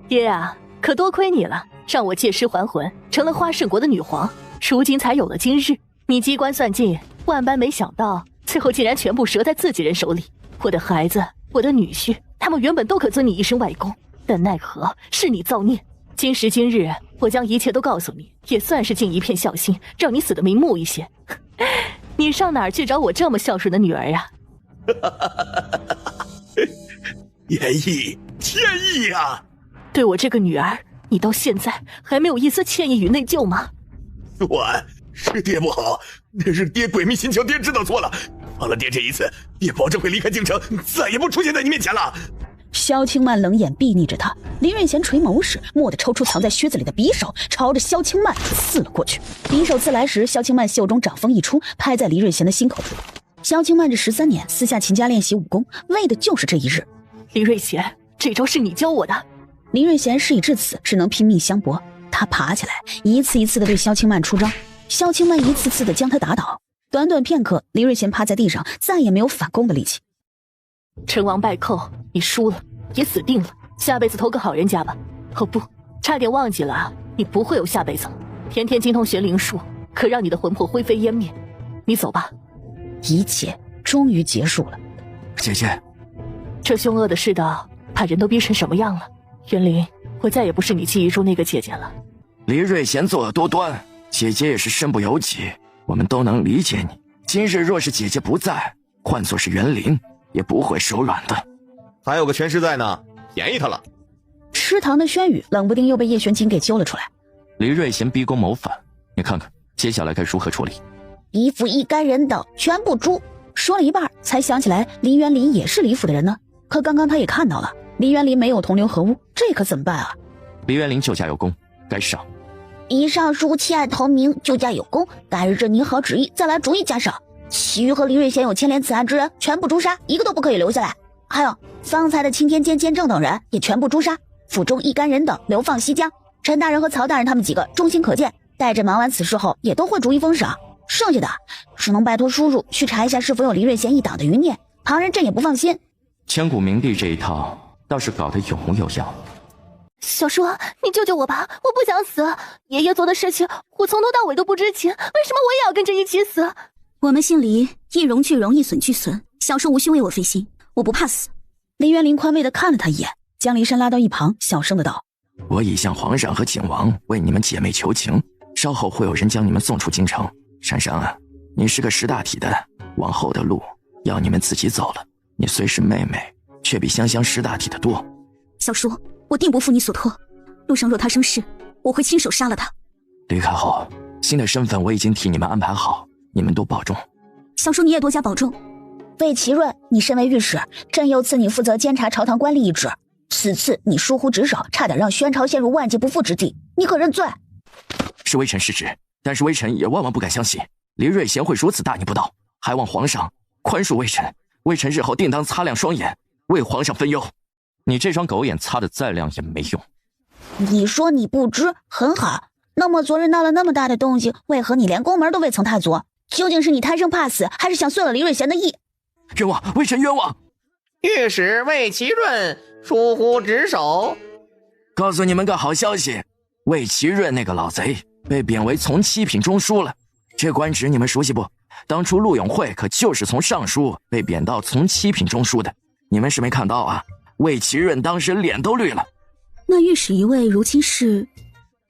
爹啊，可多亏你了，让我借尸还魂，成了花圣国的女皇，如今才有了今日。你机关算尽，万般没想到，最后竟然全部折在自己人手里。我的孩子，我的女婿，他们原本都可尊你一声外公，但奈何是你造孽。今时今日，我将一切都告诉你，也算是尽一片孝心，让你死得瞑目一些。你上哪儿去找我这么孝顺的女儿啊？天意啊！对我这个女儿，你到现在还没有一丝歉意与内疚吗？是爹不好，那是爹鬼迷心窍，爹知道错了。放了爹这一次，爹保证会离开京城，再也不出现在你面前了。萧清曼冷眼睥睨着他，林瑞贤垂眸时，蓦地抽出藏在靴子里的匕首，朝着萧清曼刺了过去。匕首刺来时，萧清曼袖中掌风一出，拍在李瑞贤的心口处。萧清曼这13年私下勤加练习武功，为的就是这一日。李瑞贤，这招是你教我的。林瑞贤事已至此，只能拼命相搏。他爬起来，一次一次地对萧清曼出招，萧清曼一次次地将他打倒。短短片刻，李瑞贤趴在地上，再也没有反攻的力气。成王败寇，你输了，也死定了。下辈子投个好人家吧。哦不，差点忘记了，你不会有下辈子了。天天精通玄灵术，可让你的魂魄灰飞烟灭。你走吧。一切终于结束了。姐姐，这凶恶的世道，把人都逼成什么样了？袁林，我再也不是你记忆中那个姐姐了。黎瑞贤作恶多端，姐姐也是身不由己，我们都能理解你。今日若是姐姐不在，换作是袁林，也不会手软的。还有个全尸在呢，便宜他了。吃糖的轩宇冷不丁又被叶玄清给揪了出来。黎瑞贤逼宫谋反，你看看接下来该如何处理？李府一干人等全部诛。说了一半，才想起来黎元林也是李府的人呢。可刚刚他也看到了，黎元林没有同流合污，这可怎么办啊？黎元林救驾有功，该赏。以上书弃暗投明，救驾有功，改日朕拟好旨意，再来逐一加赏。其余和黎瑞贤有牵连此案之人，全部诛杀，一个都不可以留下来。还有方才的青天监监正等人，也全部诛杀。府中一干人等流放西疆。陈大人和曹大人他们几个忠心可见，待朕忙完此事后，也都会逐一封赏。剩下的只能拜托叔叔去查一下是否有黎瑞贤一党的余孽，旁人朕也不放心。千古明帝这一套倒是搞得有模有样。小叔，你救救我吧，我不想死。爷爷做的事情，我从头到尾都不知情，为什么我也要跟着一起死？我们姓黎，一荣俱荣，一损俱损。小叔无需为我费心，我不怕死。黎元林宽慰地看了他一眼，将黎珊拉到一旁，小声的道：我已向皇上和景王为你们姐妹求情，稍后会有人将你们送出京城。珊珊啊，你是个识大体的，往后的路要你们自己走了。你虽是妹妹，却比香香识大体的多。小叔，我定不负你所托。路上若他生事，我会亲手杀了他。离开后，新的身份我已经替你们安排好，你们都保重。小叔你也多加保重。魏齐润，你身为御史，朕又赐你负责监察朝堂官吏一职。此次你疏忽职守，差点让宣朝陷入万劫不复之地，你可认罪？是微臣失职，但是微臣也万万不敢相信黎瑞贤会如此大逆不道，还望皇上宽恕微臣。微臣日后定当擦亮双眼，为皇上分忧。你这双狗眼擦得再亮也没用。你说你不知，很好。那么昨日闹了那么大的动静，为何你连宫门都未曾踏足？究竟是你贪生怕死，还是想碎了黎瑞贤的意？冤枉，微臣冤枉！御史魏齐润疏忽职守。告诉你们个好消息，魏齐润那个老贼被贬为从七品中书了。这官职你们熟悉不？当初陆永会可就是从尚书被贬到从七品中书的，你们是没看到啊？魏齐润当时脸都绿了。那御史一位如今是？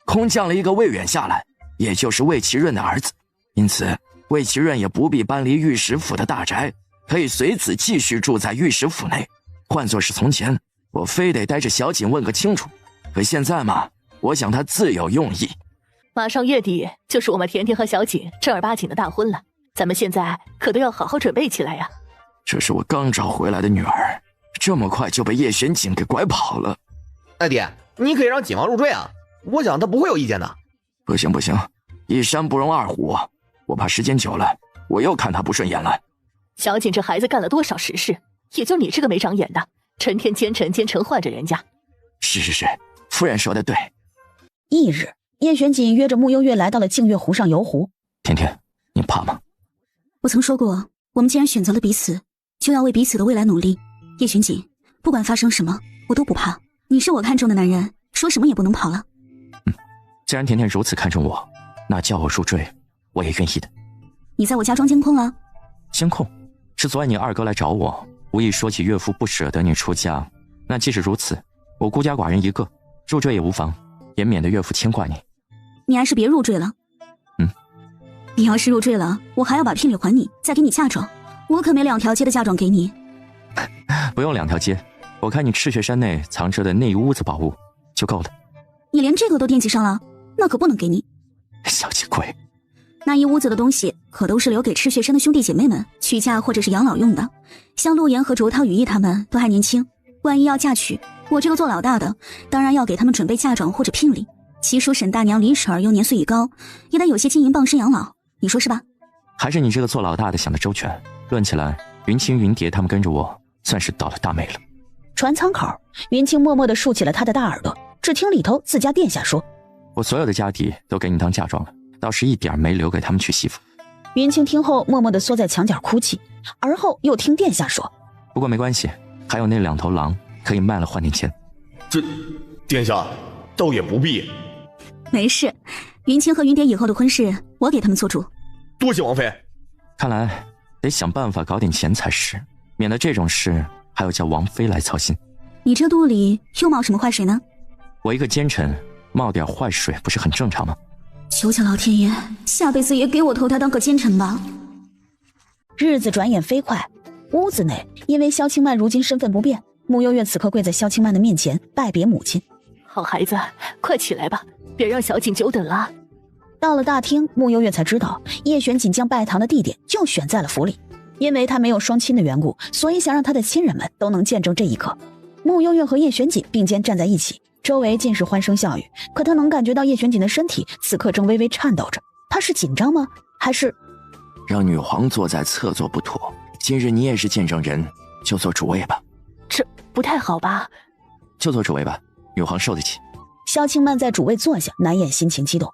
空降了一个魏远下来，也就是魏其润的儿子，因此魏其润也不必搬离御史府的大宅，可以随此继续住在御史府内。换作是从前，我非得带着小锦问个清楚，可现在嘛，我想他自有用意。马上月底就是我们甜甜和小锦正儿八经的大婚了，咱们现在可都要好好准备起来呀。这是我刚找回来的女儿，这么快就被叶玄景给拐跑了。二弟，你可以让锦王入赘啊，我想他不会有意见的。不行不行，一山不容二虎，我怕时间久了，我又看他不顺眼了。小锦这孩子干了多少实事，也就你这个没长眼的，成天奸臣换着人家。是，夫人说的对。翌日，叶玄锦约着穆幽月来到了净月湖上游湖。甜甜，你怕吗？我曾说过，我们既然选择了彼此，就要为彼此的未来努力。叶玄锦，不管发生什么，我都不怕。你是我看中的男人，说什么也不能跑了。既然甜甜如此看重我，那叫我入赘，我也愿意的。你在我家装监控了？监控？是昨晚你二哥来找我，无意说起岳父不舍得你出嫁。那即使如此，我孤家寡人一个，入赘也无妨，也免得岳父牵挂你。你还是别入赘了。你要是入赘了，我还要把聘礼还你，再给你嫁妆。我可没2条街的嫁妆给你。不用2条街，我看你赤血山内藏着的那一屋子宝物就够了。你连这个都惦记上了，那可不能给你。小气鬼！那一屋子的东西可都是留给赤血山的兄弟姐妹们娶嫁或者是养老用的，像陆言和卓涛、羽翼他们都还年轻，万一要嫁娶，我这个做老大的当然要给他们准备嫁妆或者聘礼。其叔沈大娘李婶儿又年岁已高，也得有些金银傍身养老，你说是吧？还是你这个做老大的想得周全。论起来，云清、云蝶他们跟着我，算是倒了大霉了。船舱口，云清默默地竖起了他的大耳朵，只听里头自家殿下说：“我所有的家底都给你当嫁妆了，倒是一点没留给他们娶媳妇。”云清听后默默地缩在墙角哭泣，而后又听殿下说：“不过没关系，还有那2头狼可以卖了换点钱。”这，殿下倒也不必。没事，云清和云蝶以后的婚事我给他们做主。多谢王妃。看来得想办法搞点钱才是，免得这种事还要叫王妃来操心。你这肚里又冒什么坏水呢？我一个奸臣冒点坏水不是很正常吗？求求老天爷，下辈子也给我投胎当个奸臣吧。日子转眼飞快，屋子内因为萧清曼如今身份不便，穆幽月此刻跪在萧清曼的面前拜别母亲。好孩子，快起来吧，别让小锦久等了。到了大厅，穆幽月才知道叶玄锦将拜堂的地点就选在了府里，因为他没有双亲的缘故，所以想让他的亲人们都能见证这一刻。穆幽月和叶玄锦并肩站在一起，周围尽是欢声笑语，可他能感觉到叶玄锦的身体此刻正微微颤抖着。他是紧张吗？还是……让女皇坐在侧座不妥，今日你也是见证人，就做主位吧。这不太好吧？就做主位吧，女皇受得起。萧清曼在主位坐下，难掩心情激动。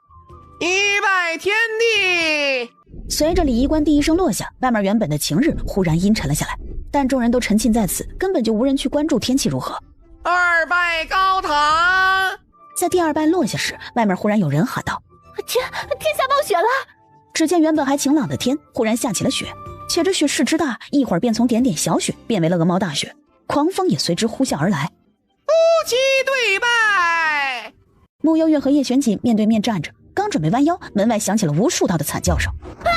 一拜天地。随着礼仪官第一声落下，外面原本的晴日忽然阴沉了下来，但众人都沉浸在此，根本就无人去关注天气如何。二拜高堂。在第2拜落下时，外面忽然有人喊道：“天下暴雪了！”只见原本还晴朗的天忽然下起了雪，且这雪势之大，一会儿便从点点小雪变为了鹅毛大雪，狂风也随之呼啸而来。夫妻对拜。穆幽月和叶玄锦面对面站着，刚准备弯腰，门外响起了无数道的惨叫声。救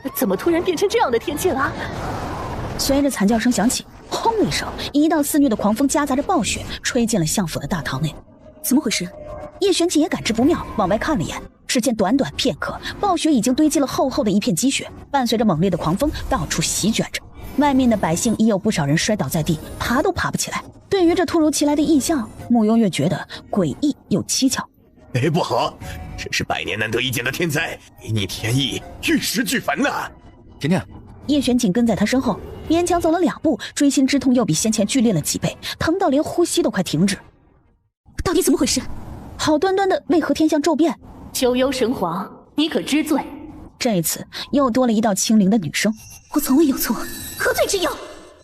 命啊！怎么突然变成这样的天气了？随着惨叫声响起，轰一声，一道肆虐的狂风夹杂着暴雪吹进了相府的大堂内。怎么回事？叶玄锦也感知不妙，往外看了一眼，只见短短片刻，暴雪已经堆积了厚厚的一片积雪，伴随着猛烈的狂风到处席卷着。外面的百姓已有不少人摔倒在地，爬都爬不起来。对于这突如其来的异象，穆幽月觉得诡异又蹊跷。不好，这是100年难得一见的天灾，违逆天意，玉石俱焚呐！甜甜，叶玄锦跟在他身后，勉强走了2步，锥心之痛又比先前剧烈了几倍，疼到连呼吸都快停止。到底怎么回事？好端端的，为何天象骤变？九幽神皇，你可知罪？这一次又多了一道清灵的女声。我从未有错，何罪之有？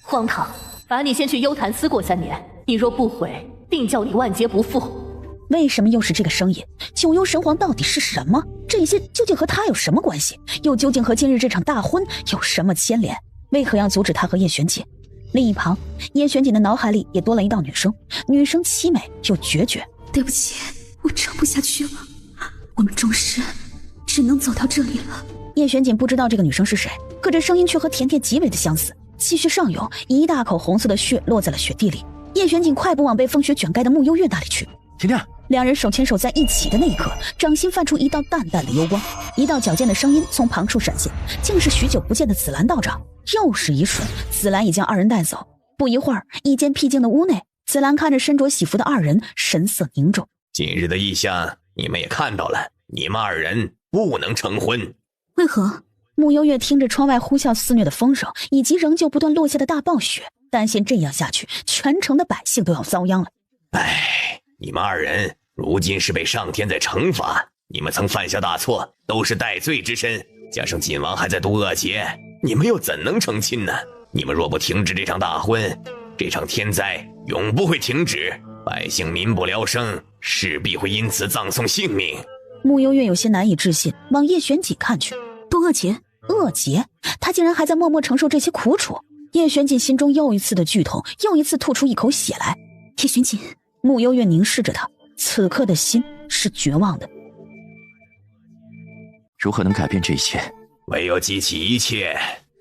荒唐！罚你先去幽潭思过3年，你若不悔，定叫你万劫不复。为什么又是这个声音？九幽神皇到底是什么？这些究竟和他有什么关系？又究竟和今日这场大婚有什么牵连？为何要阻止他和叶玄锦？另一旁，叶玄锦的脑海里也多了一道女声，女声凄美又决绝。对不起，我撑不下去了。我们终是只能走到这里了。叶玄锦不知道这个女生是谁，可这声音却和甜甜极为的相似。气血上涌，一大口红色的血落在了雪地里。叶玄锦快步往被风雪卷盖的慕幽月那里去。甜甜，两人手牵手在一起的那一刻，掌心泛出一道淡淡的幽光，一道矫健的声音从旁处闪现，竟是许久不见的紫兰道长。又是一瞬，紫兰已将二人带走。不一会儿，一间僻静的屋内，紫兰看着身着喜服的二人，神色凝重。今日的异象你们也看到了，你们二人不能成婚。为何？慕幽月听着窗外呼啸肆虐的风声，以及仍旧不断落下的大暴雪，担心这样下去，全城的百姓都要遭殃了。唉，你们二人如今是被上天在惩罚，你们曾犯下大错，都是戴罪之身，加上晋王还在渡恶劫，你们又怎能成亲呢？你们若不停止这场大婚，这场天灾永不会停止，百姓民不聊生，势必会因此葬送性命。慕幽月有些难以置信，往叶玄锦看去。渡恶劫？恶劫？他竟然还在默默承受这些苦楚。叶玄锦心中又一次的剧痛，又一次吐出一口血来。叶玄锦，慕幽月凝视着他，此刻的心是绝望的。如何能改变这一切？唯有激起一切，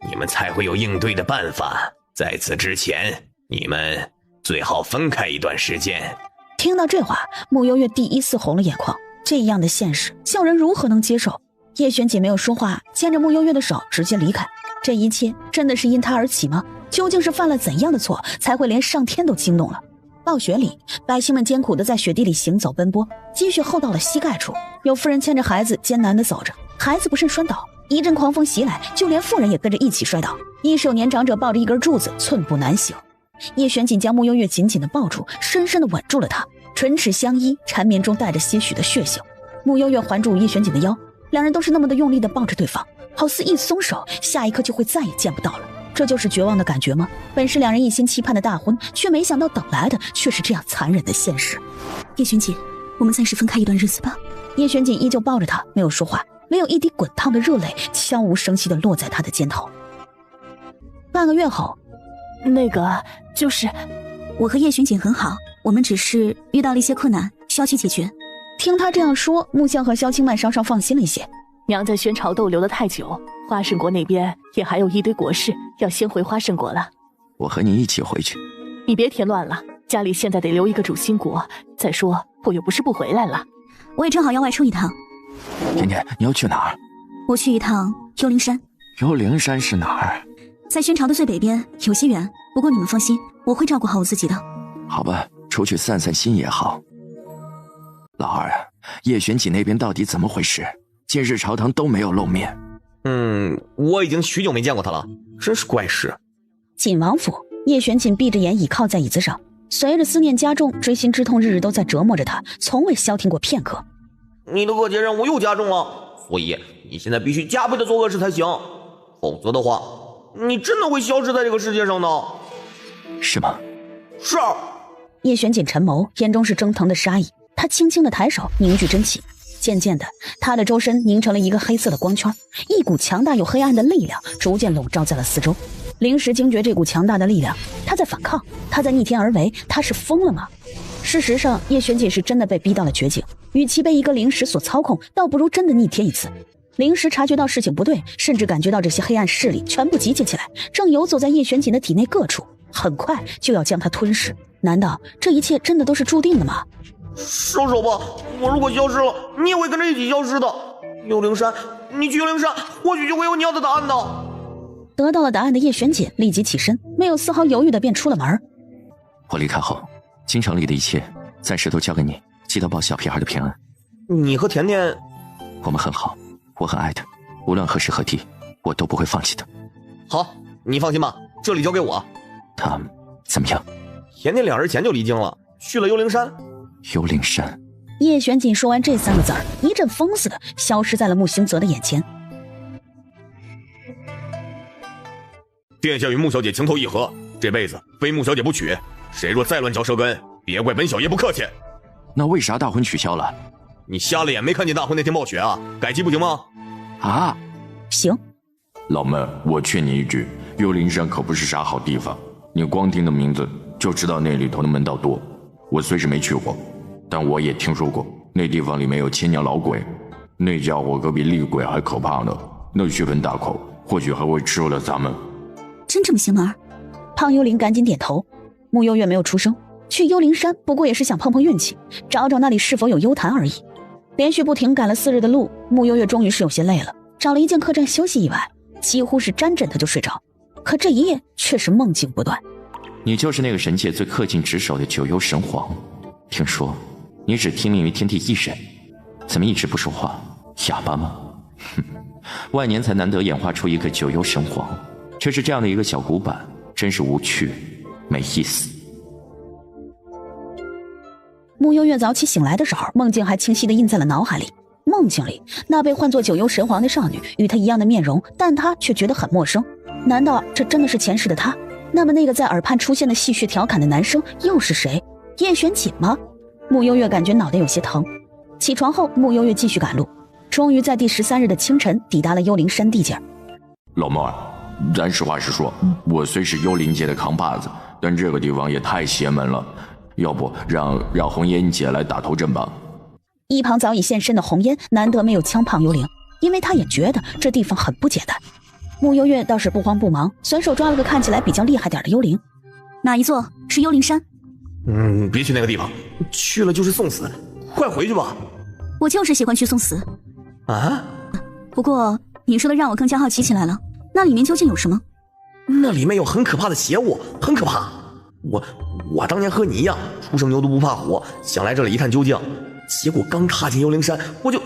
你们才会有应对的办法。在此之前，你们最好分开一段时间。听到这话，慕幽月第一次红了眼眶。这样的现实，叫人如何能接受？叶玄锦没有说话，牵着慕幽月的手直接离开。这一切真的是因他而起吗？究竟是犯了怎样的错，才会连上天都惊动了？暴雪里，百姓们艰苦地在雪地里行走奔波，积雪厚到了膝盖处。有妇人牵着孩子艰难地走着，孩子不慎摔倒，一阵狂风袭来，就连妇人也跟着一起摔倒。一手年长者抱着一根柱子，寸步难行。叶玄锦将慕幽月紧紧地抱住，深深地吻住了她，唇齿相依，缠绵中带着些许的血腥。慕幽月环住叶玄锦的腰，两人都是那么的用力地抱着对方，好似一松手，下一刻就会再也见不到了。这就是绝望的感觉吗？本是两人一心期盼的大婚，却没想到等来的却是这样残忍的现实。叶玄锦，我们暂时分开一段日子吧。叶玄锦依旧抱着他，没有说话，没有一滴滚烫的热泪悄无声息地落在他的肩头。半个月后，就是我和叶玄锦很好，我们只是遇到了一些困难，需要去解决。听他这样说，木香和萧清曼稍稍放心了一些。娘在宣朝逗留了太久，花胜国那边也还有一堆国事，要先回花胜国了。我和你一起回去。你别添乱了，家里现在得留一个主心骨。再说我又不是不回来了。我也正好要外出一趟。甜甜，你要去哪儿？我去一趟幽灵山。幽灵山是哪儿？在宣朝的最北边，有些远。不过你们放心，我会照顾好我自己的。好吧，出去散散心也好。老二啊，叶玄锦那边到底怎么回事？近日朝堂都没有露面。我已经许久没见过他了，真是怪事。锦王府，叶玄锦闭着眼倚靠在椅子上，随着思念加重，锥心之痛日日都在折磨着他，从未消停过片刻。你的恶劫任务又加重了，所以你现在必须加倍的做恶事才行，否则的话，你真的会消失在这个世界上的。是吗？是。叶玄锦沉眸，眼中是蒸腾的杀意。他轻轻的抬手凝聚真气，渐渐的，他的周身凝成了一个黑色的光圈，一股强大又黑暗的力量逐渐笼罩在了四周。灵石惊觉这股强大的力量，他在反抗，他在逆天而为，他是疯了吗？事实上，叶玄锦是真的被逼到了绝境，与其被一个灵石所操控，倒不如真的逆天一次。灵石察觉到事情不对，甚至感觉到这些黑暗势力全部集结起来，正游走在叶玄锦的体内各处，很快就要将他吞噬。难道这一切真的都是注定的吗？收手吧，我如果消失了，你也会跟着一起消失的。幽灵山，你去幽灵山，或许就会有你要的答案的。得到了答案的叶玄锦立即起身，没有丝毫犹豫的便出了门。我离开后，京城里的一切暂时都交给你，记得保小屁孩的平安。你和甜甜，我们很好，我很爱她，无论何时何地，我都不会放弃她。好，你放心吧，这里交给我。他怎么样？甜甜2日前就离京了，去了幽灵山。幽灵山。叶玄锦说完这3个字儿，一阵风似的消失在了穆行泽的眼前。殿下与穆小姐情投意合，这辈子非穆小姐不娶，谁若再乱嚼舌根，别怪本小爷不客气。那为啥大婚取消了？你瞎了眼没看见大婚那天暴雪啊？改期不行吗？啊，行。老妹，我劝你一句，幽灵山可不是啥好地方，你光听的名字就知道那里头的门道多。我虽是没去过，但我也听说过，那地方里面有千年老鬼，那家伙可比厉鬼还可怕呢。那血盆大口，或许还会吃了咱们。真这么邪门？胖幽灵赶紧点头。穆幽月没有出声，去幽灵山不过也是想碰碰运气，找找那里是否有幽潭而已。连续不停赶了4日的路，穆幽月终于是有些累了，找了一间客栈休息一晚，几乎是沾枕头就睡着。可这一夜却是梦境不断。你就是那个神界最恪尽职守的九幽神皇，听说你只听命于天帝一人，怎么一直不说话？哑巴吗？哼，万年才难得演化出一个九幽神皇，却是这样的一个小古板，真是无趣没意思。穆幽月早起醒来的时候，梦境还清晰地印在了脑海里。梦境里那被唤作九幽神皇的少女，与她一样的面容，但她却觉得很陌生。难道这真的是前世的她？那么那个在耳畔出现的戏谑调侃的男生又是谁？叶玄锦吗？穆幽月感觉脑袋有些疼。起床后，穆幽月继续赶路，终于在第13日的清晨抵达了幽灵山地界。老妹儿，咱实话实说，我虽是幽灵界的扛把子，但这个地方也太邪门了，要不让红烟姐来打头阵吧。一旁早已现身的红烟难得没有枪胖幽灵，因为他也觉得这地方很不简单。穆幽月倒是不慌不忙，随手抓了个看起来比较厉害点的幽灵。哪一座？是幽灵山？别去那个地方，去了就是送死，快回去吧。我就是喜欢去送死。啊？不过你说的让我更加好奇起来了，那里面究竟有什么？那里面有很可怕的邪物，很可怕。我当年和你一样，初生牛犊不怕虎，想来这里一探究竟，结果刚踏进幽灵山，我就……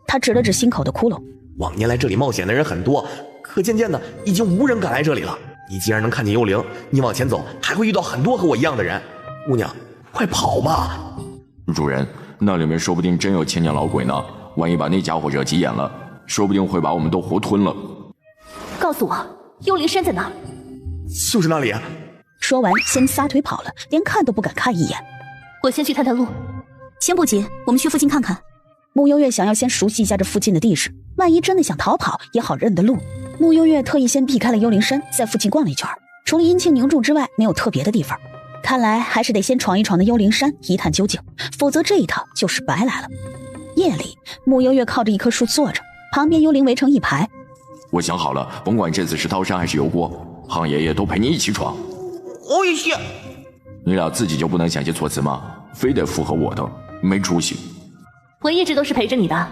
他指了指心口的窟窿。往年来这里冒险的人很多，可渐渐的已经无人敢来这里了。你既然能看见幽灵，你往前走还会遇到很多和我一样的人。姑娘，快跑吧！主人，那里面说不定真有千年老鬼呢，万一把那家伙惹急眼了，说不定会把我们都活吞了。告诉我，幽灵山在哪？就是那里啊！说完，先撒腿跑了，连看都不敢看一眼。我先去探探路。先不急，我们去附近看看。穆幽月想要先熟悉一下这附近的地势，万一真的想逃跑，也好认得路。穆幽月特意先避开了幽灵山，在附近逛了一圈，除了阴晴凝重之外，没有特别的地方。看来还是得先闯一闯的幽灵山一探究竟，否则这一趟就是白来了。夜里，穆幽月靠着一棵树坐着，旁边幽灵围成一排。我想好了，甭管这次是刀山还是油锅，杭爷爷都陪你一起闯。我也是。你俩自己就不能想些措辞吗？非得附和我的，没出息。我一直都是陪着你的，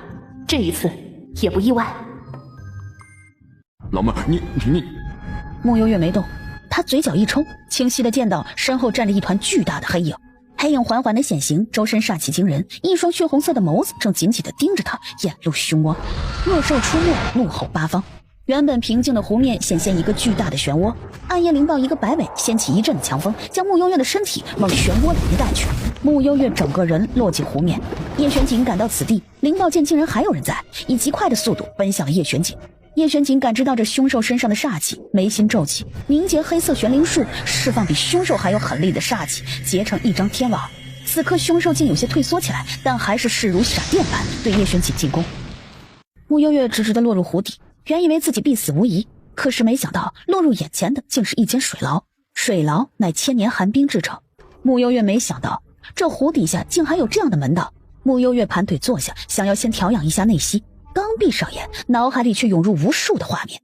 这一次也不意外。老妹儿，你……穆幽月没动，他嘴角一抽，清晰的见到身后站着一团巨大的黑影。黑影缓缓的显形，周身煞气惊人，一双血红色的眸子正紧紧的盯着他，眼露凶光。恶兽出没，怒吼八方。原本平静的湖面显现一个巨大的漩涡，暗夜灵豹一个摆尾，掀起一阵的强风，将穆幽月的身体往漩涡里面带去。穆幽月整个人落进湖面。叶玄景赶到此地，灵豹见竟然还有人在，以极快的速度奔向了叶玄景。叶玄景感知到这凶兽身上的煞气，眉心皱起，凝结黑色玄灵术，释放比凶兽还有狠厉的煞气，结成一张天网。此刻凶兽竟有些退缩起来，但还是势如闪电般对叶玄景进攻。穆幽月直直地落入湖底，原以为自己必死无疑，可是没想到落入眼前的竟是一间水牢，水牢乃千年寒冰制成。穆幽月没想到这湖底下竟还有这样的门道。穆幽月盘腿坐下，想要先调养一下内息，刚闭上眼，脑海里却涌入无数的画面。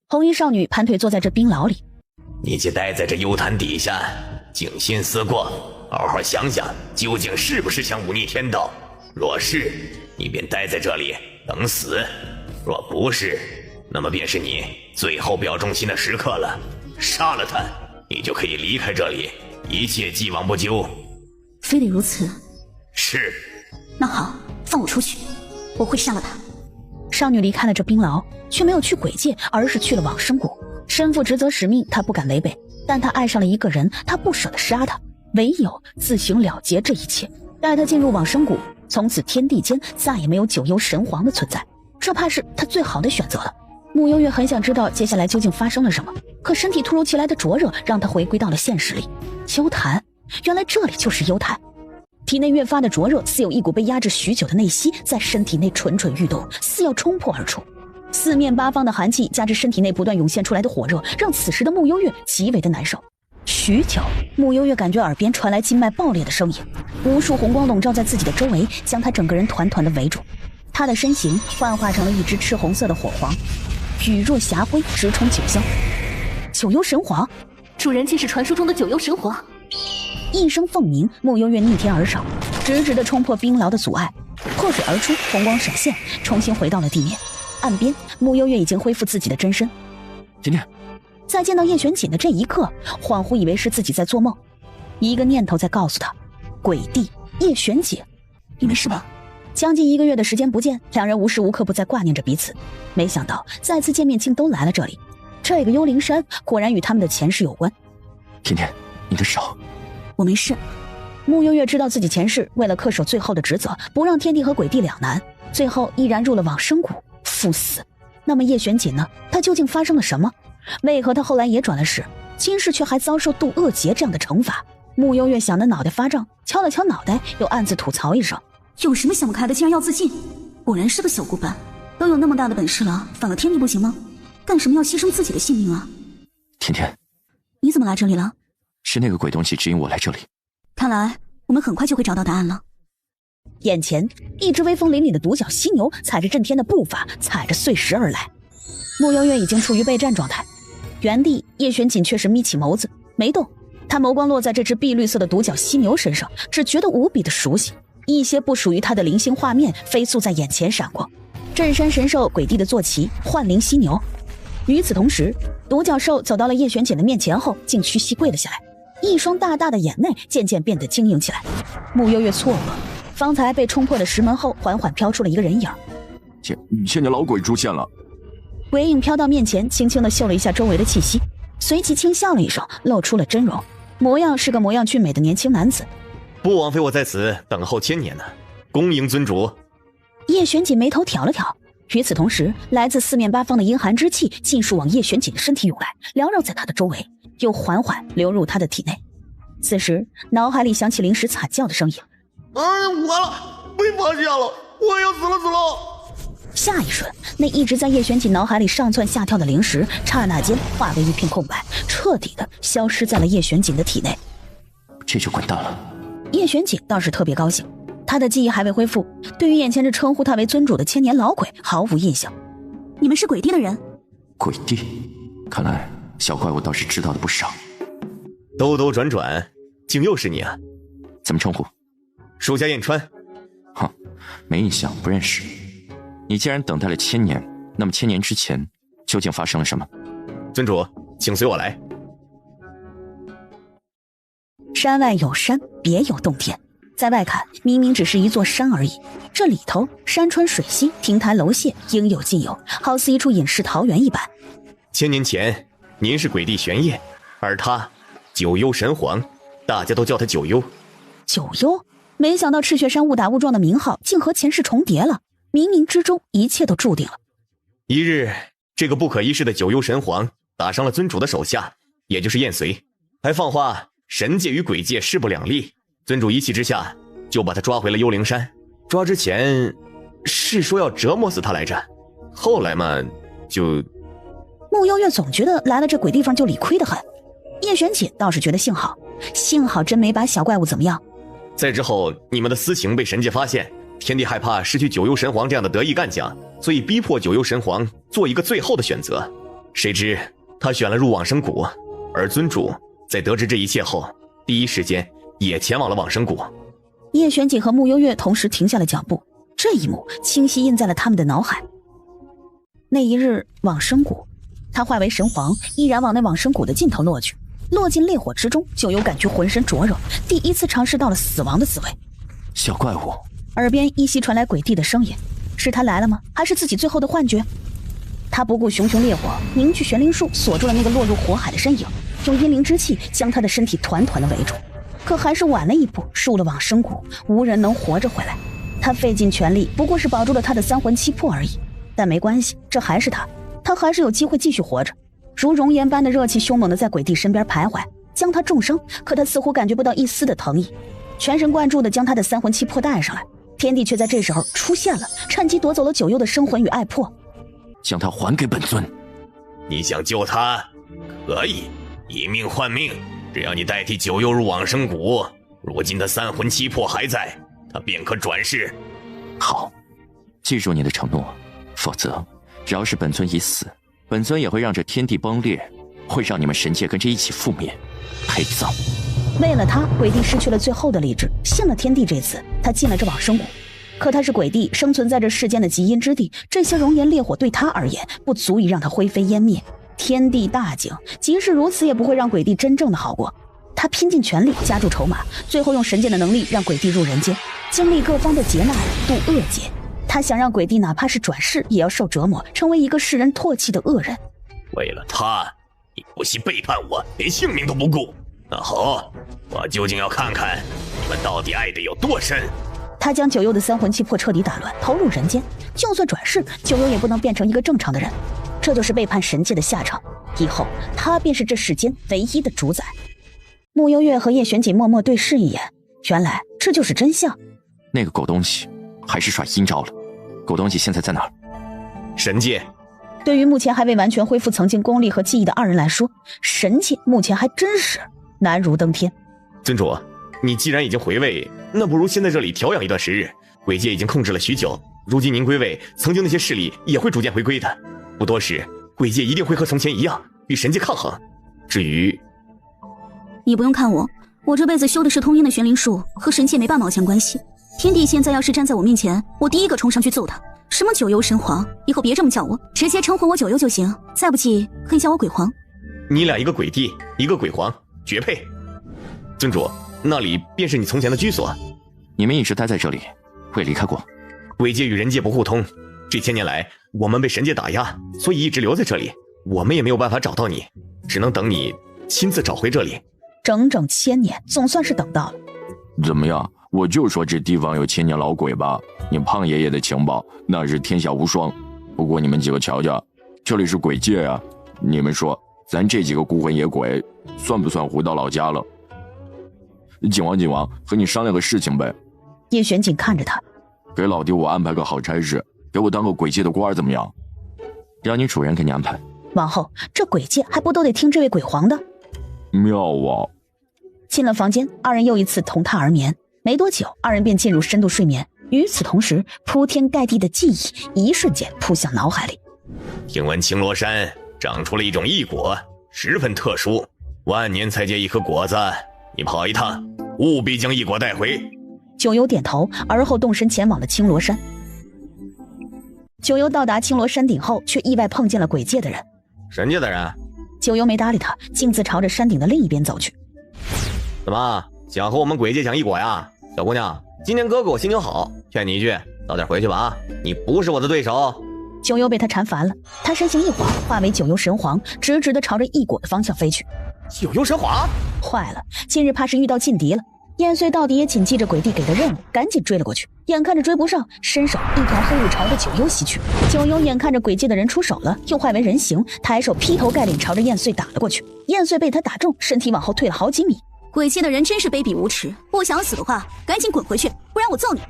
红衣少女盘腿坐在这冰牢里，你且待在这幽潭底下，静心思过，好好想想究竟是不是想忤逆天道。若是，你便待在这里等死；若不是，那么便是你最后表忠心的时刻了。杀了他，你就可以离开这里，一切既往不咎。非得如此？是。那好，放我出去，我会杀了他。少女离开了这冰牢，却没有去鬼界，而是去了往生谷。身负职责使命，她不敢违背，但她爱上了一个人，她不舍得杀他，唯有自行了结这一切。带她进入往生谷，从此天地间再也没有九幽神皇的存在，这怕是她最好的选择了。穆幽月很想知道接下来究竟发生了什么，可身体突如其来的灼热让她回归到了现实里。幽潭，原来这里就是幽潭。体内越发的灼热，似有一股被压制许久的内息在身体内蠢蠢欲动，似要冲破而出。四面八方的寒气加之身体内不断涌现出来的火热，让此时的穆幽月极为的难受。许久，穆幽月感觉耳边传来经脉爆裂的声音，无数红光笼罩在自己的周围，将他整个人团团的围住。他的身形幻化成了一只赤红色的火皇，雨若霞辉，直冲九霄。九幽神皇，主人竟是传说中的九幽神皇。一声凤鸣，穆幽月逆天而上，直直地冲破冰牢的阻碍，破水而出，红光闪现，重新回到了地面。岸边，穆幽月已经恢复自己的真身。甜甜，在见到叶玄锦的这一刻，恍惚以为是自己在做梦，一个念头在告诉他：鬼帝叶玄锦，你没事吧？将近1个月的时间不见，两人无时无刻不在挂念着彼此。没想到再次见面竟都来了这里，这个幽灵山果然与他们的前世有关。甜甜，你的手。我没事。穆幽月知道自己前世为了恪守最后的职责，不让天帝和鬼帝两难，最后毅然入了往生谷，赴死。那么叶玄锦呢？他究竟发生了什么？为何他后来也转了世，今世却还遭受渡恶劫这样的惩罚？穆幽月想得脑袋发胀，敲了敲脑袋，又暗自吐槽一声：有什么想不开的，竟然要自尽？果然是个小孤班，都有那么大的本事了，反了天帝不行吗？干什么要牺牲自己的性命啊？甜甜，你怎么来这里了？是那个鬼东西指引我来这里。看来我们很快就会找到答案了。眼前，一只威风凛凛的独角犀牛踩着震天的步伐，踩着碎石而来。穆幽月已经处于备战状态，原地叶玄锦却是眯起眸子没动，他眸光落在这只碧绿色的独角犀牛身上，只觉得无比的熟悉，一些不属于他的灵性画面飞速在眼前闪过。镇山神兽鬼帝的坐骑幻灵犀牛。与此同时，独角兽走到了叶玄锦的面前后，竟屈膝跪了下来，一双大大的眼内渐渐变得晶莹起来。穆幽月错愕，方才被冲破的石门后，缓缓飘出了一个人影。千年老鬼出现了。鬼影飘到面前，轻轻地嗅了一下周围的气息，随即轻笑了一声，露出了真容，模样是个模样俊美的年轻男子。不枉费我在此等候千年呢，恭迎尊主。叶玄锦眉头挑了挑，与此同时，来自四面八方的阴寒之气尽数往叶玄锦的身体涌来，缭绕在他的周围，又缓缓流入他的体内。此时，脑海里响起灵石惨叫的声音：完了，被发现了，我要死了！下一瞬，那一直在叶玄锦脑海里上蹿下跳的灵石，刹那间化为一片空白，彻底的消失在了叶玄锦的体内。这就滚蛋了。叶玄锦倒是特别高兴，他的记忆还未恢复，对于眼前这称呼他为尊主的千年老鬼毫无印象。你们是鬼帝的人？鬼帝，看来小怪物倒是知道的不少。兜兜转转，竟又是你啊！怎么称呼？属下燕川。哼，没印象，不认识。你既然等待了1000年，那么1000年之前究竟发生了什么？尊主，请随我来。山外有山，别有洞天。在外看，明明只是一座山而已，这里头山川水溪、亭台楼榭应有尽有，好似一处隐士桃源一般。1000年前，您是鬼帝玄烨，而他九幽神皇，大家都叫他九幽。九幽？没想到赤血山误打误撞的名号竟和前世重叠了，冥冥之中一切都注定了。一日，这个不可一世的九幽神皇打伤了尊主的手下，也就是燕随，还放话神界与鬼界势不两立。尊主一气之下就把他抓回了幽灵山，抓之前是说要折磨死他来着，后来嘛就……穆幽月总觉得来了这鬼地方就理亏得很，叶玄锦倒是觉得幸好真没把小怪物怎么样。再之后你们的私情被神界发现，天帝害怕失去九幽神皇这样的得意干将，所以逼迫九幽神皇做一个最后的选择。谁知他选了入往生谷，而尊主在得知这一切后，第一时间也前往了往生谷。叶玄锦和穆幽月同时停下了脚步，这一幕清晰印在了他们的脑海。那一日往生谷，他化为神皇，依然往那往生谷的尽头落去。落进烈火之中，就有感觉浑身灼热，第一次尝试到了死亡的滋味。小怪物，耳边依稀传来鬼帝的声音，是他来了吗？还是自己最后的幻觉？他不顾熊熊烈火，凝聚玄灵术，锁住了那个落入火海的身影，用阴灵之气将他的身体团团的围住。可还是晚了一步，入了往生谷，无人能活着回来。他费尽全力，不过是保住了他的三魂七魄而已。但没关系，这还是他还是有机会继续活着。如熔岩般的热气凶猛地在鬼帝身边徘徊，将他重伤，可他似乎感觉不到一丝的疼意，全神贯注地将他的三魂七魄带上来。天帝却在这时候出现了，趁机夺走了九幽的生魂与爱魄，将他还给本尊。你想救他，可以，以命换命，只要你代替九幽入往生谷，如今的三魂七魄还在，他便可转世。好，记住你的承诺，否则只要是本尊已死，本尊也会让这天地崩裂，会让你们神界跟着一起覆灭，陪葬。为了他，鬼帝失去了最后的理智，信了天帝这次，他进了这往生谷。可他是鬼帝，生存在这世间的极阴之地，这些熔岩烈火对他而言不足以让他灰飞烟灭。天地大警，即使如此也不会让鬼帝真正的好过。他拼尽全力加注筹码，最后用神剑的能力让鬼帝入人间，经历各方的劫难，渡恶劫。他想让鬼帝哪怕是转世也要受折磨，成为一个世人唾弃的恶人。为了他，你不惜背叛我，连性命都不顾。那好，我究竟要看看你们到底爱得有多深。他将九幽的三魂七魄彻底打乱，投入人间。就算转世，九幽也不能变成一个正常的人，这就是背叛神界的下场。以后他便是这世间唯一的主宰。慕幽月和叶玄锦默默对视一眼，原来这就是真相。那个狗东西还是耍阴招了。狗东西现在在哪儿？神界。对于目前还未完全恢复曾经功力和记忆的二人来说，神界目前还真是难如登天。尊主，你既然已经回位，那不如先在这里调养一段时日。鬼界已经控制了许久，如今您归位，曾经那些势力也会逐渐回归的。不多时，鬼界一定会和从前一样，与神界抗衡。至于你不用看我，我这辈子修的是通阴的玄灵术，和神界没半毛钱关系。天帝现在要是站在我面前，我第一个冲上去揍他。什么九幽神皇，以后别这么叫我，直接称呼我九幽就行。再不济可以叫我鬼皇。你俩一个鬼帝，一个鬼皇，绝配。尊主，那里便是你从前的居所。你们一直待在这里，未离开过。鬼界与人界不互通，这千年来我们被神界打压，所以一直留在这里。我们也没有办法找到你，只能等你亲自找回这里。整整1000年，总算是等到了。怎么样？我就说这地方有千年老鬼吧。你胖爷爷的情报那是天下无双。不过你们几个瞧瞧，这里是鬼界啊，你们说咱这几个孤魂野鬼算不算回到老家了？景王，和你商量个事情呗。叶玄景看着他，给老弟我安排个好差事，给我当个鬼界的官怎么样？让你主人给你安排。往后这鬼界还不都得听这位鬼皇的？妙啊！进了房间，二人又一次同榻而眠。没多久，二人便进入深度睡眠。与此同时，铺天盖地的记忆一瞬间扑向脑海里。听闻青罗山长出了一种异果，十分特殊，万年才结一颗果子。你跑一趟，务必将异果带回。九幽点头，而后动身前往了青罗山。九幽到达青罗山顶后，却意外碰见了鬼界的人。神界的人？九幽没搭理他，径自朝着山顶的另一边走去。怎么想和我们鬼界抢异果呀？小姑娘，今天哥哥我心情好，劝你一句，早点回去吧啊！你不是我的对手。九幽被他缠烦了，他身形一晃，化为九幽神皇，直直地朝着异果的方向飞去。九幽神皇？坏了，今日怕是遇到劲敌了。燕穗到底也谨记着鬼帝给的任务，赶紧追了过去。眼看着追不上，伸手一团黑雾朝着九幽袭去。九幽眼看着鬼界的人出手了，又化为人形，抬手劈头盖脸朝着燕穗打了过去。燕穗被他打中，身体往后退了好几米。鬼界的人真是卑鄙无耻，不想死的话赶紧滚回去，不然我揍你。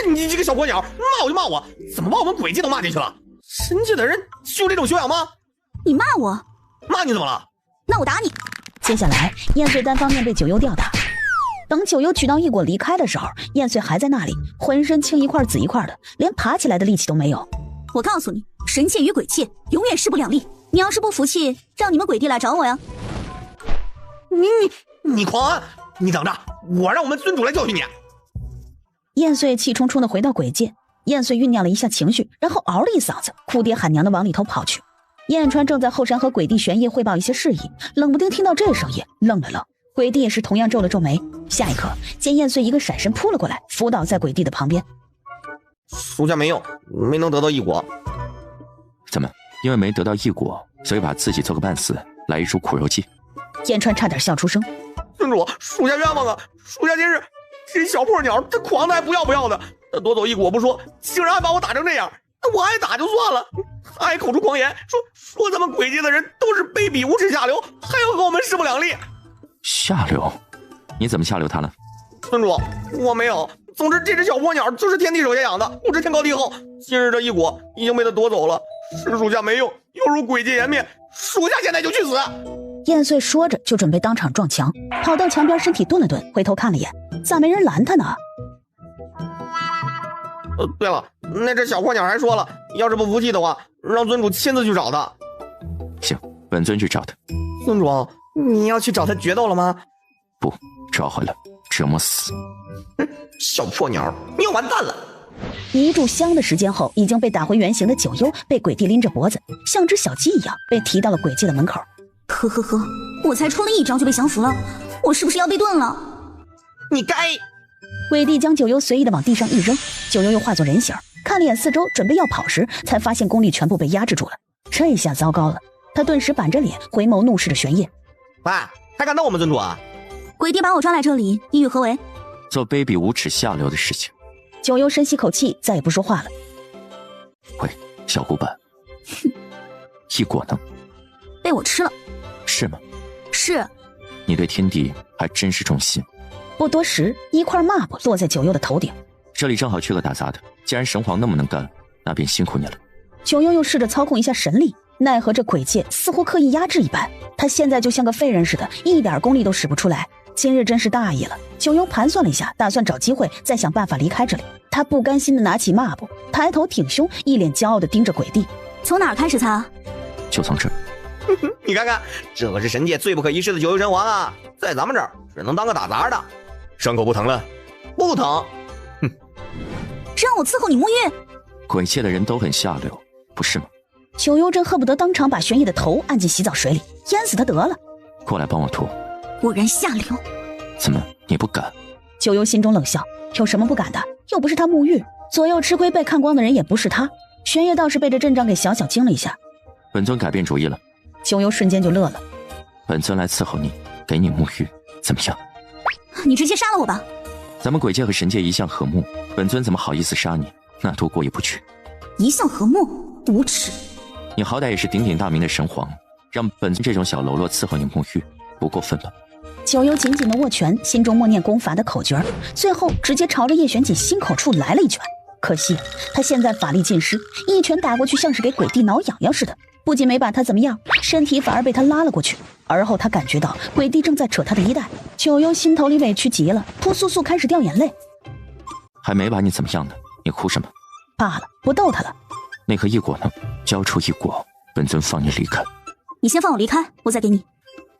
你这个小跛鸟，骂我就骂我，怎么把我们鬼界都骂进去了？神界的人就这种修养吗？你骂我？骂你怎么了？那我打你。接下来燕穗单方面被九幽吊打。等九幽取到异果离开的时候，燕穗还在那里，浑身青一块紫一块的，连爬起来的力气都没有。我告诉你，神界与鬼界永远势不两立，你要是不服气，让你们鬼帝来找我呀。你狂啊！你等着，我让我们尊主来教训你。燕穗气冲冲地回到鬼界，燕穗酝酿了一下情绪，然后嗷了一嗓子，哭爹喊娘的往里头跑去。燕川正在后山和鬼帝玄烨汇报一些事宜，冷不丁听到这声音，愣了愣。鬼帝也是同样皱了皱眉，下一刻见燕穗一个闪身扑了过来，伏倒在鬼帝的旁边。属下没用，没能得到异果。怎么因为没得到异果，所以把自己做个半死，来一出苦肉计？燕川差点笑出声。尊主，属下冤枉啊！属下今日这小破鸟，这狂的还不要的，他夺走异果不说，竟然还把我打成这样，我挨打就算了，还口出狂言，说咱们鬼界的人都是卑鄙无耻下流，还要和我们势不两立。下流？你怎么下流他了？尊主，我没有。总之，这只小破鸟就是天帝手下养的，不知天高地厚。今日这异果已经被他夺走了，是属下没用，又入鬼界颜面，属下现在就去死。燕穗说着就准备当场撞墙，跑到墙边，身体顿了顿，回头看了眼，咋没人拦他呢？对了，那只小破鸟还说了，要是不服气的话，让尊主亲自去找他。行，本尊去找他。尊主，你要去找他决斗了吗？不，召回了，折磨死。小破鸟，你要完蛋了！一炷香的时间后，已经被打回原形的九幽被鬼帝拎着脖子，像只小鸡一样被提到了鬼界的门口。呵呵呵，我才出了一招就被降服了，我是不是要被炖了？你该！鬼帝将九幽随意的往地上一扔，九幽又化作人形，看了眼四周，准备要跑时，才发现功力全部被压制住了。这下糟糕了，他顿时板着脸，回眸怒视着玄烨。喂，还敢动我们尊主啊？鬼帝把我抓来这里，意欲何为？做卑鄙无耻下流的事情。九幽深吸口气，再也不说话了。喂，小古板，异果呢？被我吃了。是吗？是。你对天地还真是重信。不多时，一块抹布落在九幽的头顶。这里正好缺个打杂的，既然神皇那么能干，那便辛苦你了。九幽又试着操控一下神力，奈何这鬼界似乎刻意压制一般，他现在就像个废人似的，一点功力都使不出来。今日真是大意了。九幽盘算了一下，打算找机会再想办法离开这里。他不甘心地拿起抹布，抬头挺胸，一脸骄傲地盯着鬼帝。从哪儿开始擦？就从这儿。你看看，这可是神界最不可一世的九幽神皇啊，在咱们这儿只能当个打杂的。伤口不疼了？不疼。哼，让我伺候你沐浴？鬼界的人都很下流，不是吗？九幽真恨不得当场把玄烨的头按进洗澡水里，淹死他得了。过来帮我脱。果然下流。怎么，你不敢？九幽心中冷笑，有什么不敢的？又不是他沐浴，左右吃亏被看光的人也不是他。玄烨倒是被这阵仗给小小惊了一下。本尊改变主意了。九幽瞬间就乐了。本尊来伺候你，给你沐浴，怎么样？你直接杀了我吧。咱们鬼界和神界一向和睦，本尊怎么好意思杀你？那多过意不去。一向和睦，无耻！你好歹也是鼎鼎大名的神皇，让本尊这种小喽啰伺候你沐浴，不过分吧？九幽紧紧的握拳，心中默念功法的口诀，最后直接朝着叶玄锦心口处来了一拳。可惜他现在法力尽失，一拳打过去像是给鬼帝挠痒痒似的，不仅没把他怎么样，身体反而被他拉了过去。而后他感觉到鬼帝正在扯他的衣带，九幽心头里委屈极了，扑簌簌开始掉眼泪。还没把你怎么样呢，你哭什么？罢了，不逗他了。那颗异果呢？交出异果，本尊放你离开。你先放我离开，我再给你。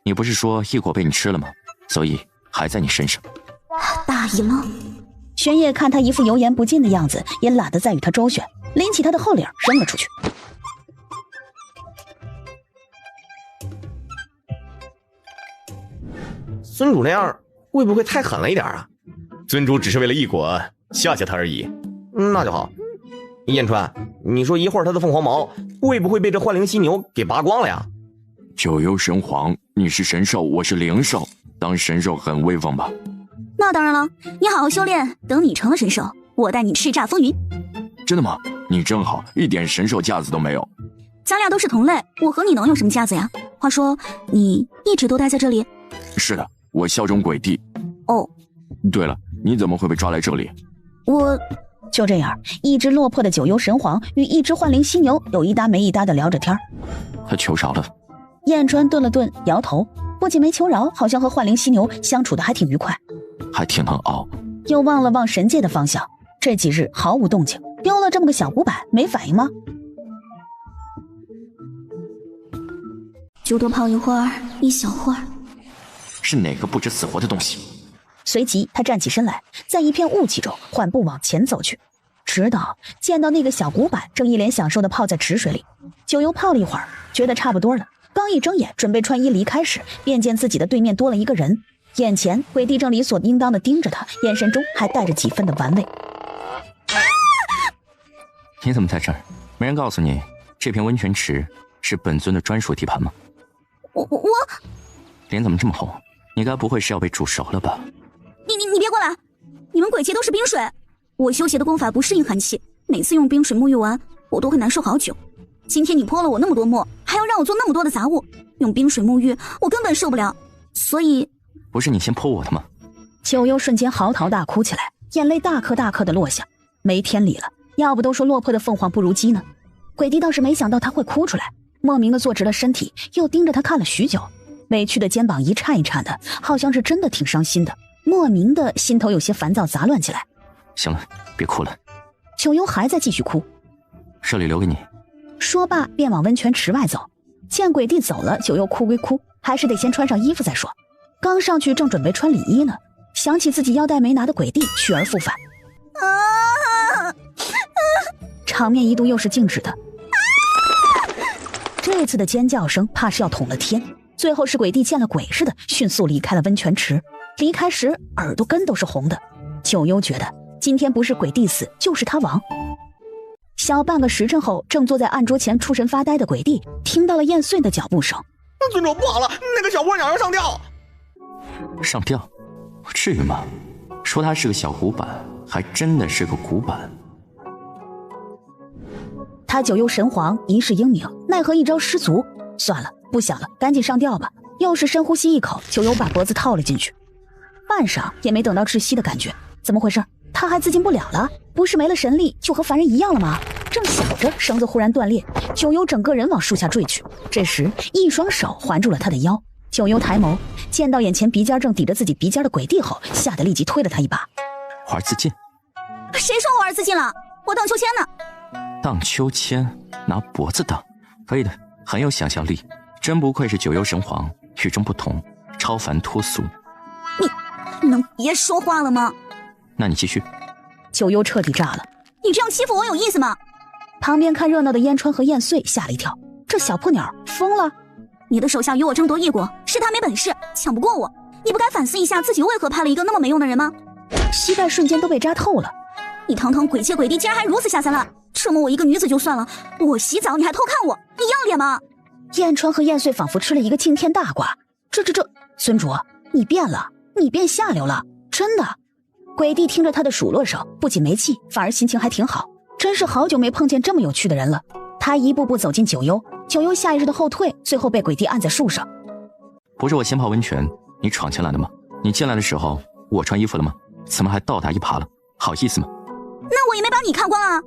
你不是说异果被你吃了吗？所以还在你身上。大意了。玄烨看他一副油盐不进的样子，也懒得再与他周旋，拎起他的后领扔了出去。尊主那样会不会太狠了一点啊？尊主只是为了异果吓吓他而已。那就好。燕川，你说一会儿他的凤凰毛会不会被这幻灵犀牛给拔光了呀？九幽神皇，你是神兽，我是灵兽，当神兽很威风吧？那当然了，你好好修炼，等你成了神兽，我带你叱咤风云。真的吗？你真好，一点神兽架子都没有。咱俩都是同类，我和你能有什么架子呀？话说，你一直都待在这里？是的，我效忠鬼帝。哦，对了，你怎么会被抓来这里？我就这样，一只落魄的九幽神皇与一只幻灵犀牛有一搭没一搭的聊着天。他求饶了。燕川顿了顿，摇头，不仅没求饶，好像和幻灵犀牛相处的还挺愉快，还挺能熬。又望了望神界的方向，这几日毫无动静，丢了这么个小古板，没反应吗？就多泡一会儿，一小会儿。是哪个不知死活的东西？随即他站起身来，在一片雾气中缓步往前走去，直到见到那个小古板正一脸享受地泡在池水里。九幽泡了一会儿，觉得差不多了，刚一睁眼准备穿衣离开时，便见自己的对面多了一个人，眼前鬼帝正理所应当地盯着他，眼神中还带着几分的玩味。你怎么在这儿？没人告诉你这片温泉池是本尊的专属地盘吗？我脸怎么这么红？你该不会是要被煮熟了吧？你别过来！你们鬼界都是冰水，我修习的功法不适应寒气，每次用冰水沐浴完，我都会难受好久。今天你泼了我那么多墨，还要让我做那么多的杂物，用冰水沐浴，我根本受不了。所以，不是你先泼我的吗？九幽瞬间嚎啕大哭起来，眼泪大颗大颗的落下，没天理了！要不都说落魄的凤凰不如鸡呢。鬼帝倒是没想到他会哭出来，莫名的坐直了身体，又盯着他看了许久。委屈的肩膀一颤一颤的，好像是真的挺伤心的，莫名的心头有些烦躁杂乱起来。行了，别哭了。九幽还在继续哭。这里留给你。说罢便往温泉池外走。见鬼帝走了，九幽哭归哭，还是得先穿上衣服再说。刚上去正准备穿里衣呢，想起自己腰带没拿的鬼帝去而复返，场面一度又是静止的。这次的尖叫声怕是要捅了天。最后是鬼帝见了鬼似的迅速离开了温泉池，离开时耳朵根都是红的。九幽觉得今天不是鬼帝死就是他亡。小半个时辰后，正坐在案桌前出神发呆的鬼帝听到了燕穗的脚步声。尊主不好了，那个小婆娘要上吊。上吊？至于吗？说它是个小古板，还真的是个古板。他九幽神皇，一世英名，奈何一招失足。算了，不想了，赶紧上吊吧。又是深呼吸一口，九幽把脖子套了进去。半晌也没等到窒息的感觉，怎么回事？他还自尽不了了？不是没了神力就和凡人一样了吗？正想着，绳子忽然断裂，九幽整个人往树下坠去。这时一双手环住了他的腰，九幽抬眸，见到眼前鼻尖正抵着自己鼻尖的鬼帝后，吓得立即推了他一把。玩自尽？谁说我玩自尽了？我荡秋千呢。荡秋千？拿脖子荡？可以的，很有想象力，真不愧是九幽神皇，与众不同，超凡脱俗。你能别说话了吗？那你继续。九幽彻底炸了。你这样欺负我有意思吗？旁边看热闹的燕川和燕穗吓了一跳，这小破鸟疯了。你的手下与我争夺一国，是他没本事，抢不过我。你不该反思一下自己为何派了一个那么没用的人吗？膝盖瞬间都被扎透了。你堂堂鬼界鬼帝竟然还如此下三滥，折磨我一个女子就算了，我洗澡你还偷看我，你要脸吗？燕川和燕穗仿佛吃了一个惊天大瓜。这，尊主，你变了，你变下流了，真的。鬼帝听着他的数落声，不仅没气，反而心情还挺好。真是好久没碰见这么有趣的人了。他一步步走进九幽，九幽下意识的后退，最后被鬼帝按在树上。不是我先泡温泉，你闯进来的吗？你进来的时候我穿衣服了吗？怎么还倒打一耙了？好意思吗？那我也没把你看光啊。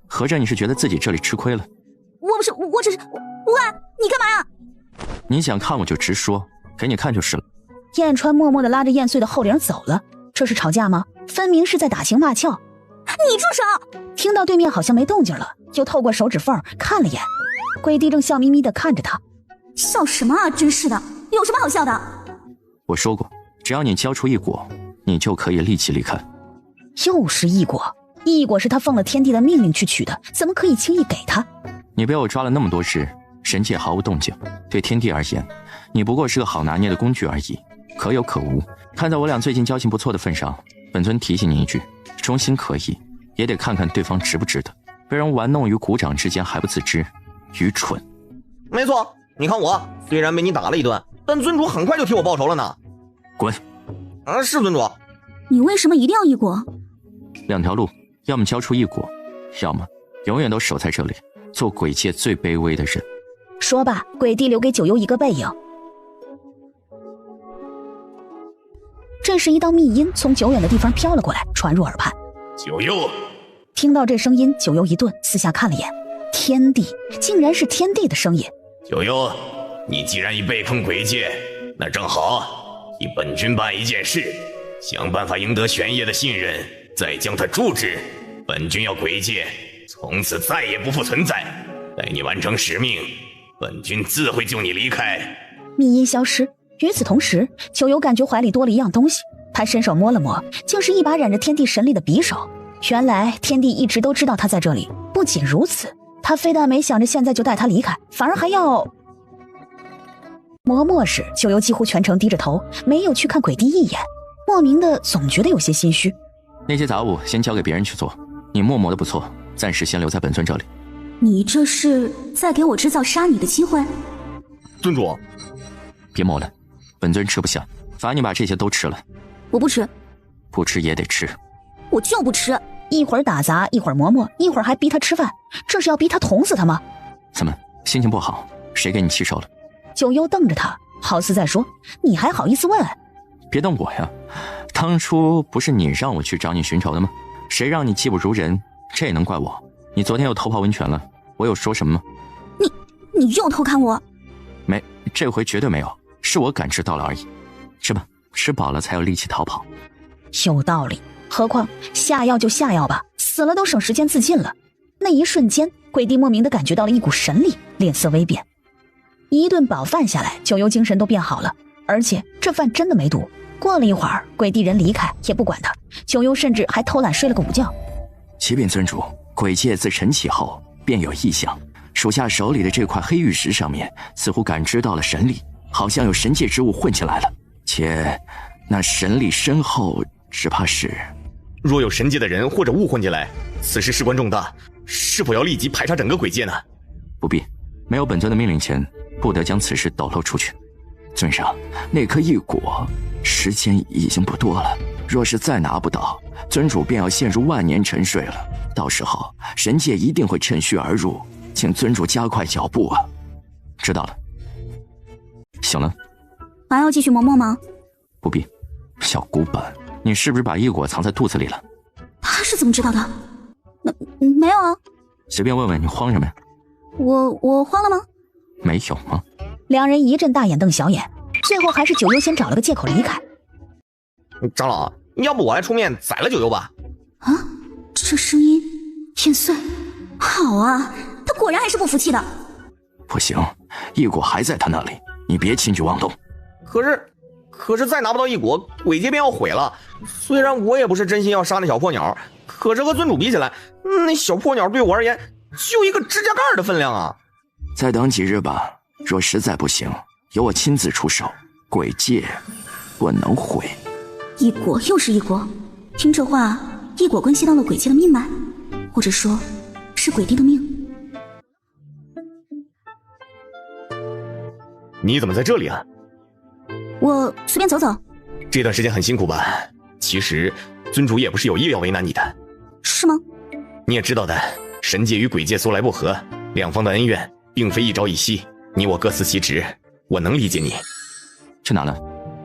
合着你是觉得自己这里吃亏了？我不是，我只是，喂，你干嘛呀？你想看我就直说，给你看就是了。燕川默默地拉着燕穗的后领走了。这是吵架吗？分明是在打情骂俏。你住手！听到对面好像没动静了，就透过手指缝看了眼。鬼帝正笑眯眯地看着他。笑什么啊？真是的，有什么好笑的？我说过，只要你交出一果，你就可以立即离开。又是一果，一果是他奉了天帝的命令去取的，怎么可以轻易给他？你被我抓了那么多日，神界毫无动静，对天帝而言，你不过是个好拿捏的工具而已，可有可无。看在我俩最近交情不错的份上，本尊提醒你一句，忠心可以，也得看看对方值不值得。被人玩弄于股掌之间还不自知，愚蠢。没错，你看我虽然被你打了一顿，但尊主很快就替我报仇了呢。滚！是尊主。你为什么一定要一果？两条路，要么交出一果，要么永远都守在这里，做鬼界最卑微的人。说罢，鬼帝留给九幽一个背影。这时一道密音从久远的地方飘了过来，传入耳畔。九幽。听到这声音，九幽一顿，四下看了眼，天帝，竟然是天帝的声音。九幽，你既然已被困鬼界，那正好，替本君办一件事，想办法赢得玄烨的信任，再将他诛之。本君要鬼界从此再也不复存在。待你完成使命，本君自会救你离开。密音消失。与此同时，九幽感觉怀里多了一样东西，他伸手摸了摸，竟是一把染着天地神力的匕首。原来天帝一直都知道他在这里。不仅如此，他非但没想着现在就带他离开，反而还要……磨墨时，九幽几乎全程低着头，没有去看鬼帝一眼，莫名的总觉得有些心虚。那些杂物先交给别人去做，你默默的不错，暂时先留在本尊这里。你这是在给我制造杀你的机会？尊主，别磨了，本尊吃不下，罚你把这些都吃了。我不吃。不吃也得吃。我就不吃。一会儿打杂，一会儿磨墨，一会儿还逼他吃饭，这是要逼他捅死他吗？怎么心情不好？谁给你气受了？九幽瞪着他，好似在说，你还好意思问？别瞪我呀，当初不是你让我去找你寻仇的吗？谁让你技不如人，这也能怪我？你昨天又偷泡温泉了，我有说什么吗？你又偷看我？没，这回绝对没有。是我感知到了而已。吃吧，吃饱了才有力气逃跑。有道理，何况下药就下药吧，死了都省时间自尽了。那一瞬间，鬼帝莫名的感觉到了一股神力，脸色微变。一顿饱饭下来，九幽精神都变好了，而且这饭真的没毒。过了一会儿，鬼帝人离开，也不管他，九幽甚至还偷懒睡了个午觉。启禀尊主，鬼界自晨起后便有异象，属下手里的这块黑玉石上面似乎感知到了神力，好像有神界之物混进来了，且那神力深厚，只怕是……若有神界的人或者物混进来，此事事关重大，是否要立即排查整个鬼界呢？不必，没有本尊的命令前，不得将此事抖露出去。尊上，那颗异果时间已经不多了，若是再拿不到，尊主便要陷入万年沉睡了。到时候神界一定会趁虚而入，请尊主加快脚步啊！知道了。醒了？还要继续磨墨吗？不必。小古板，你是不是把异果藏在肚子里了？他是怎么知道的？没有啊。随便问问，你慌什么呀？我慌了吗？没有吗？两人一阵大眼瞪小眼，最后还是九幽先找了个借口离开。长老，要不我来出面宰了九幽吧？啊，这声音，天岁，好啊，他果然还是不服气的。不行，异果还在他那里，你别轻举妄动。可是再拿不到异果，鬼界便要毁了。虽然我也不是真心要杀那小破鸟，可是和尊主比起来，那小破鸟对我而言就一个指甲盖的分量啊。再等几日吧，若实在不行，由我亲自出手，鬼界不能毁。异果又是异果，听这话，异果关系到了鬼界的命脉，或者说，是鬼帝的命。你怎么在这里啊？我随便走走。这段时间很辛苦吧？其实尊主也不是有意要为难你的。是吗？你也知道的，神界与鬼界素来不和，两方的恩怨并非一朝一夕，你我各司其职，我能理解你。去哪了？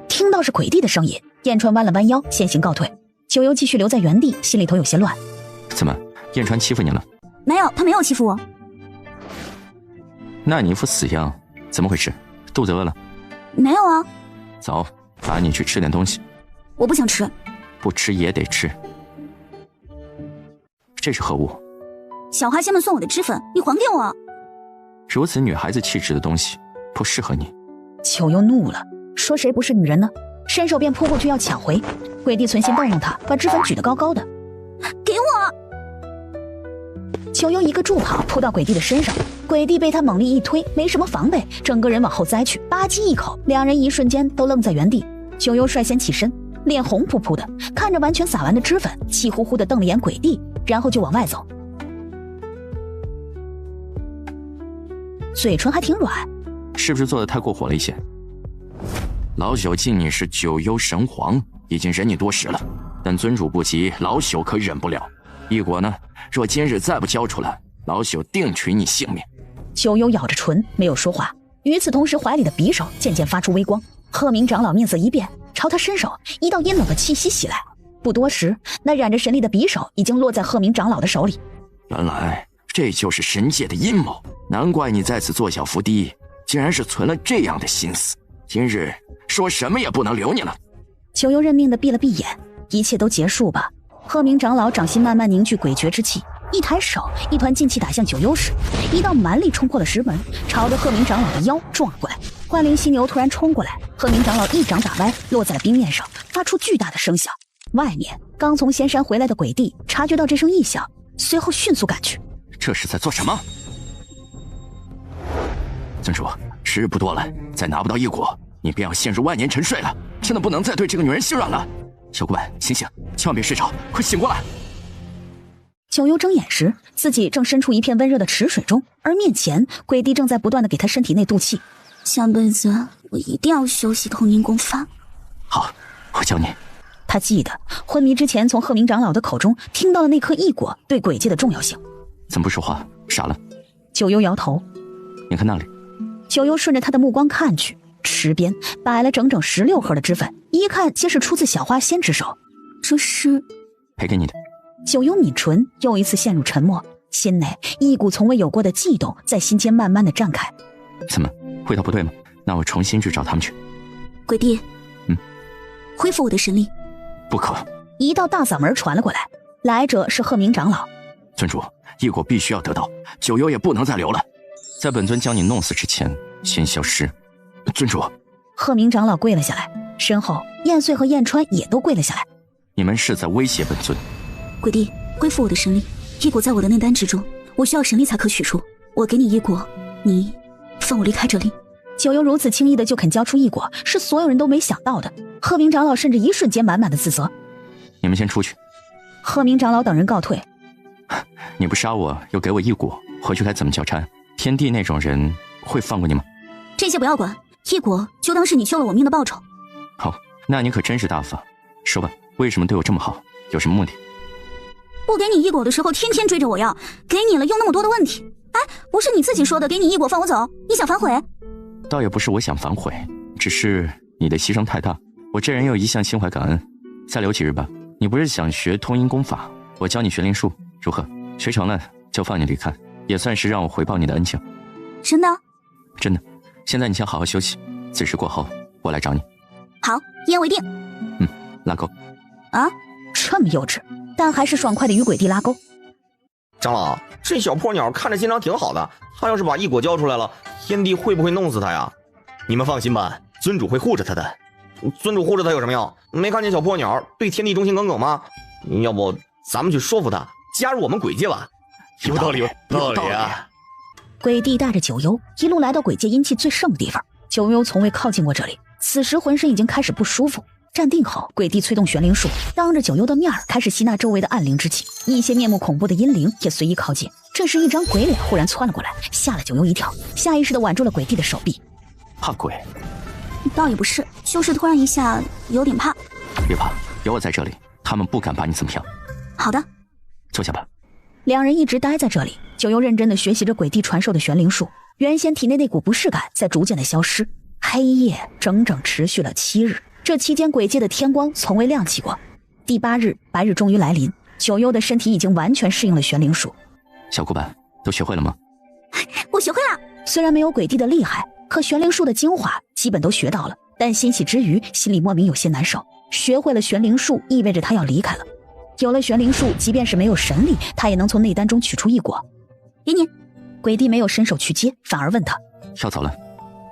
听到是鬼帝的声音，燕川弯了弯腰，先行告退。九幽继续留在原地，心里头有些乱。怎么，燕川欺负你了？没有，他没有欺负我。那你一副死样，怎么回事？肚子饿了？没有啊。走，罚你去吃点东西。我不想吃。不吃也得吃。这是何物？小花仙们送我的脂粉，你还给我。如此女孩子气质的东西，不适合你。九幽怒了，说谁不是女人呢？伸手便扑过去要抢回。鬼帝存心逗弄他，把脂粉举得高高的。给我！九幽一个助跑扑到鬼帝的身上，鬼帝被他猛力一推，没什么防备，整个人往后栽去，吧唧一口，两人一瞬间都愣在原地。九幽率先起身，脸红扑扑的，看着完全撒完的脂粉，气呼呼的瞪了眼鬼帝，然后就往外走，嘴唇还挺软。是不是做的太过火了一些？老朽敬你是九幽神皇，已经忍你多时了，但尊主不急，老朽可忍不了。异果呢？若今日再不交出来，老朽定取你性命。九幽咬着唇没有说话，与此同时怀里的匕首渐渐发出微光。鹤鸣长老面色一变，朝他伸手，一道阴冷的气息袭来。不多时，那染着神力的匕首已经落在鹤鸣长老的手里。原来这就是神界的阴谋，难怪你在此做小伏低，竟然是存了这样的心思。今日说什么也不能留你了。九幽认命的闭了闭眼，一切都结束吧。鹤鸣长老掌心慢慢凝聚诡谲之气，一抬手，一团劲气打向九幽时，一道蛮力冲破了石门，朝着鹤鸣长老的腰撞过来。幻灵犀牛突然冲过来，鹤鸣长老一掌打歪，落在了冰面上，发出巨大的声响。外面刚从仙山回来的鬼帝察觉到这声异响，随后迅速赶去。这是在做什么？尊主，时日不多了，再拿不到异果，你便要陷入万年沉睡了，真的不能再对这个女人心软了。小古板，醒醒，千万别睡着，快醒过来！九幽睁眼时，自己正身处一片温热的池水中，而面前鬼帝正在不断的给他身体内渡气。下辈子我一定要修习通阴功法。好，我教你。他记得昏迷之前从鹤鸣长老的口中听到了那颗异果对鬼界的重要性。怎么不说话？傻了？九幽摇头。你看那里。九幽顺着他的目光看去，池边摆了整整16盒的脂粉，一看皆是出自小花仙之手。这是赔给你的。九幽抿唇，又一次陷入沉默，心内一股从未有过的悸动在心间慢慢的绽开。怎么，味道不对吗？那我重新去找他们去。鬼帝，恢复我的神力。不可！一道大嗓门传了过来，来者是鹤鸣长老。尊主，异果必须要得到，九幽也不能再留了。在本尊将你弄死之前，先消失。尊主。鹤鸣长老跪了下来，身后燕穗和燕川也都跪了下来。你们是在威胁本尊？鬼帝，恢复我的神力，异果在我的内丹之中，我需要神力才可取出。我给你异果，你放我离开这里。九幽如此轻易的就肯交出异果，是所有人都没想到的。鹤鸣长老甚至一瞬间满满的自责。你们先出去。鹤鸣长老等人告退。你不杀我，又给我异果，回去该怎么交差？天帝那种人会放过你吗？这些不要管，异果就当是你救了我命的报酬。好，那你可真是大方。说吧，为什么对我这么好？有什么目的？不给你异果的时候，天天追着我要；给你了，又那么多的问题。哎，不是你自己说的，给你异果放我走，你想反悔？倒也不是我想反悔，只是你的牺牲太大，我这人又一向心怀感恩。再留几日吧。你不是想学通阴功法，我教你玄灵术，如何？学成了就放你离开，也算是让我回报你的恩情。真的？真的。现在你先好好休息，子时过后我来找你。好，一言为定。拉钩。啊？这么幼稚，但还是爽快的与鬼帝拉钩。长老，这小破鸟看着心肠挺好的，他要是把异果交出来了，天帝会不会弄死他呀？你们放心吧，尊主会护着他的。尊主护着他有什么用？没看见小破鸟对天帝忠心耿耿吗？要不咱们去说服他加入我们鬼界吧？有道理，有道理啊！鬼帝带着九幽一路来到鬼界阴气最盛的地方。九幽从未靠近过这里，此时浑身已经开始不舒服。站定后，鬼帝催动玄灵术，当着九幽的面开始吸纳周围的暗灵之气，一些面目恐怖的阴灵也随意靠近。这时，一张鬼脸忽然窜了过来，吓了九幽一跳，下意识地挽住了鬼帝的手臂。怕鬼？倒也不是，就是突然一下有点怕。别怕，有我在这里，他们不敢把你怎么样。好的，坐下吧。两人一直待在这里，九幽认真地学习着鬼帝传授的玄灵术，原先体内那股不适感在逐渐的消失。黑夜整整持续了7日，这期间鬼界的天光从未亮起过。第8日，白日终于来临，九幽的身体已经完全适应了玄灵术。小古板，都学会了吗？我学会了。虽然没有鬼帝的厉害，可玄灵术的精华基本都学到了，但欣喜之余，心里莫名有些难受。学会了玄灵术，意味着他要离开了。有了玄灵术，即便是没有神力，他也能从内丹中取出异果。给你。鬼帝没有伸手去接，反而问他要走了。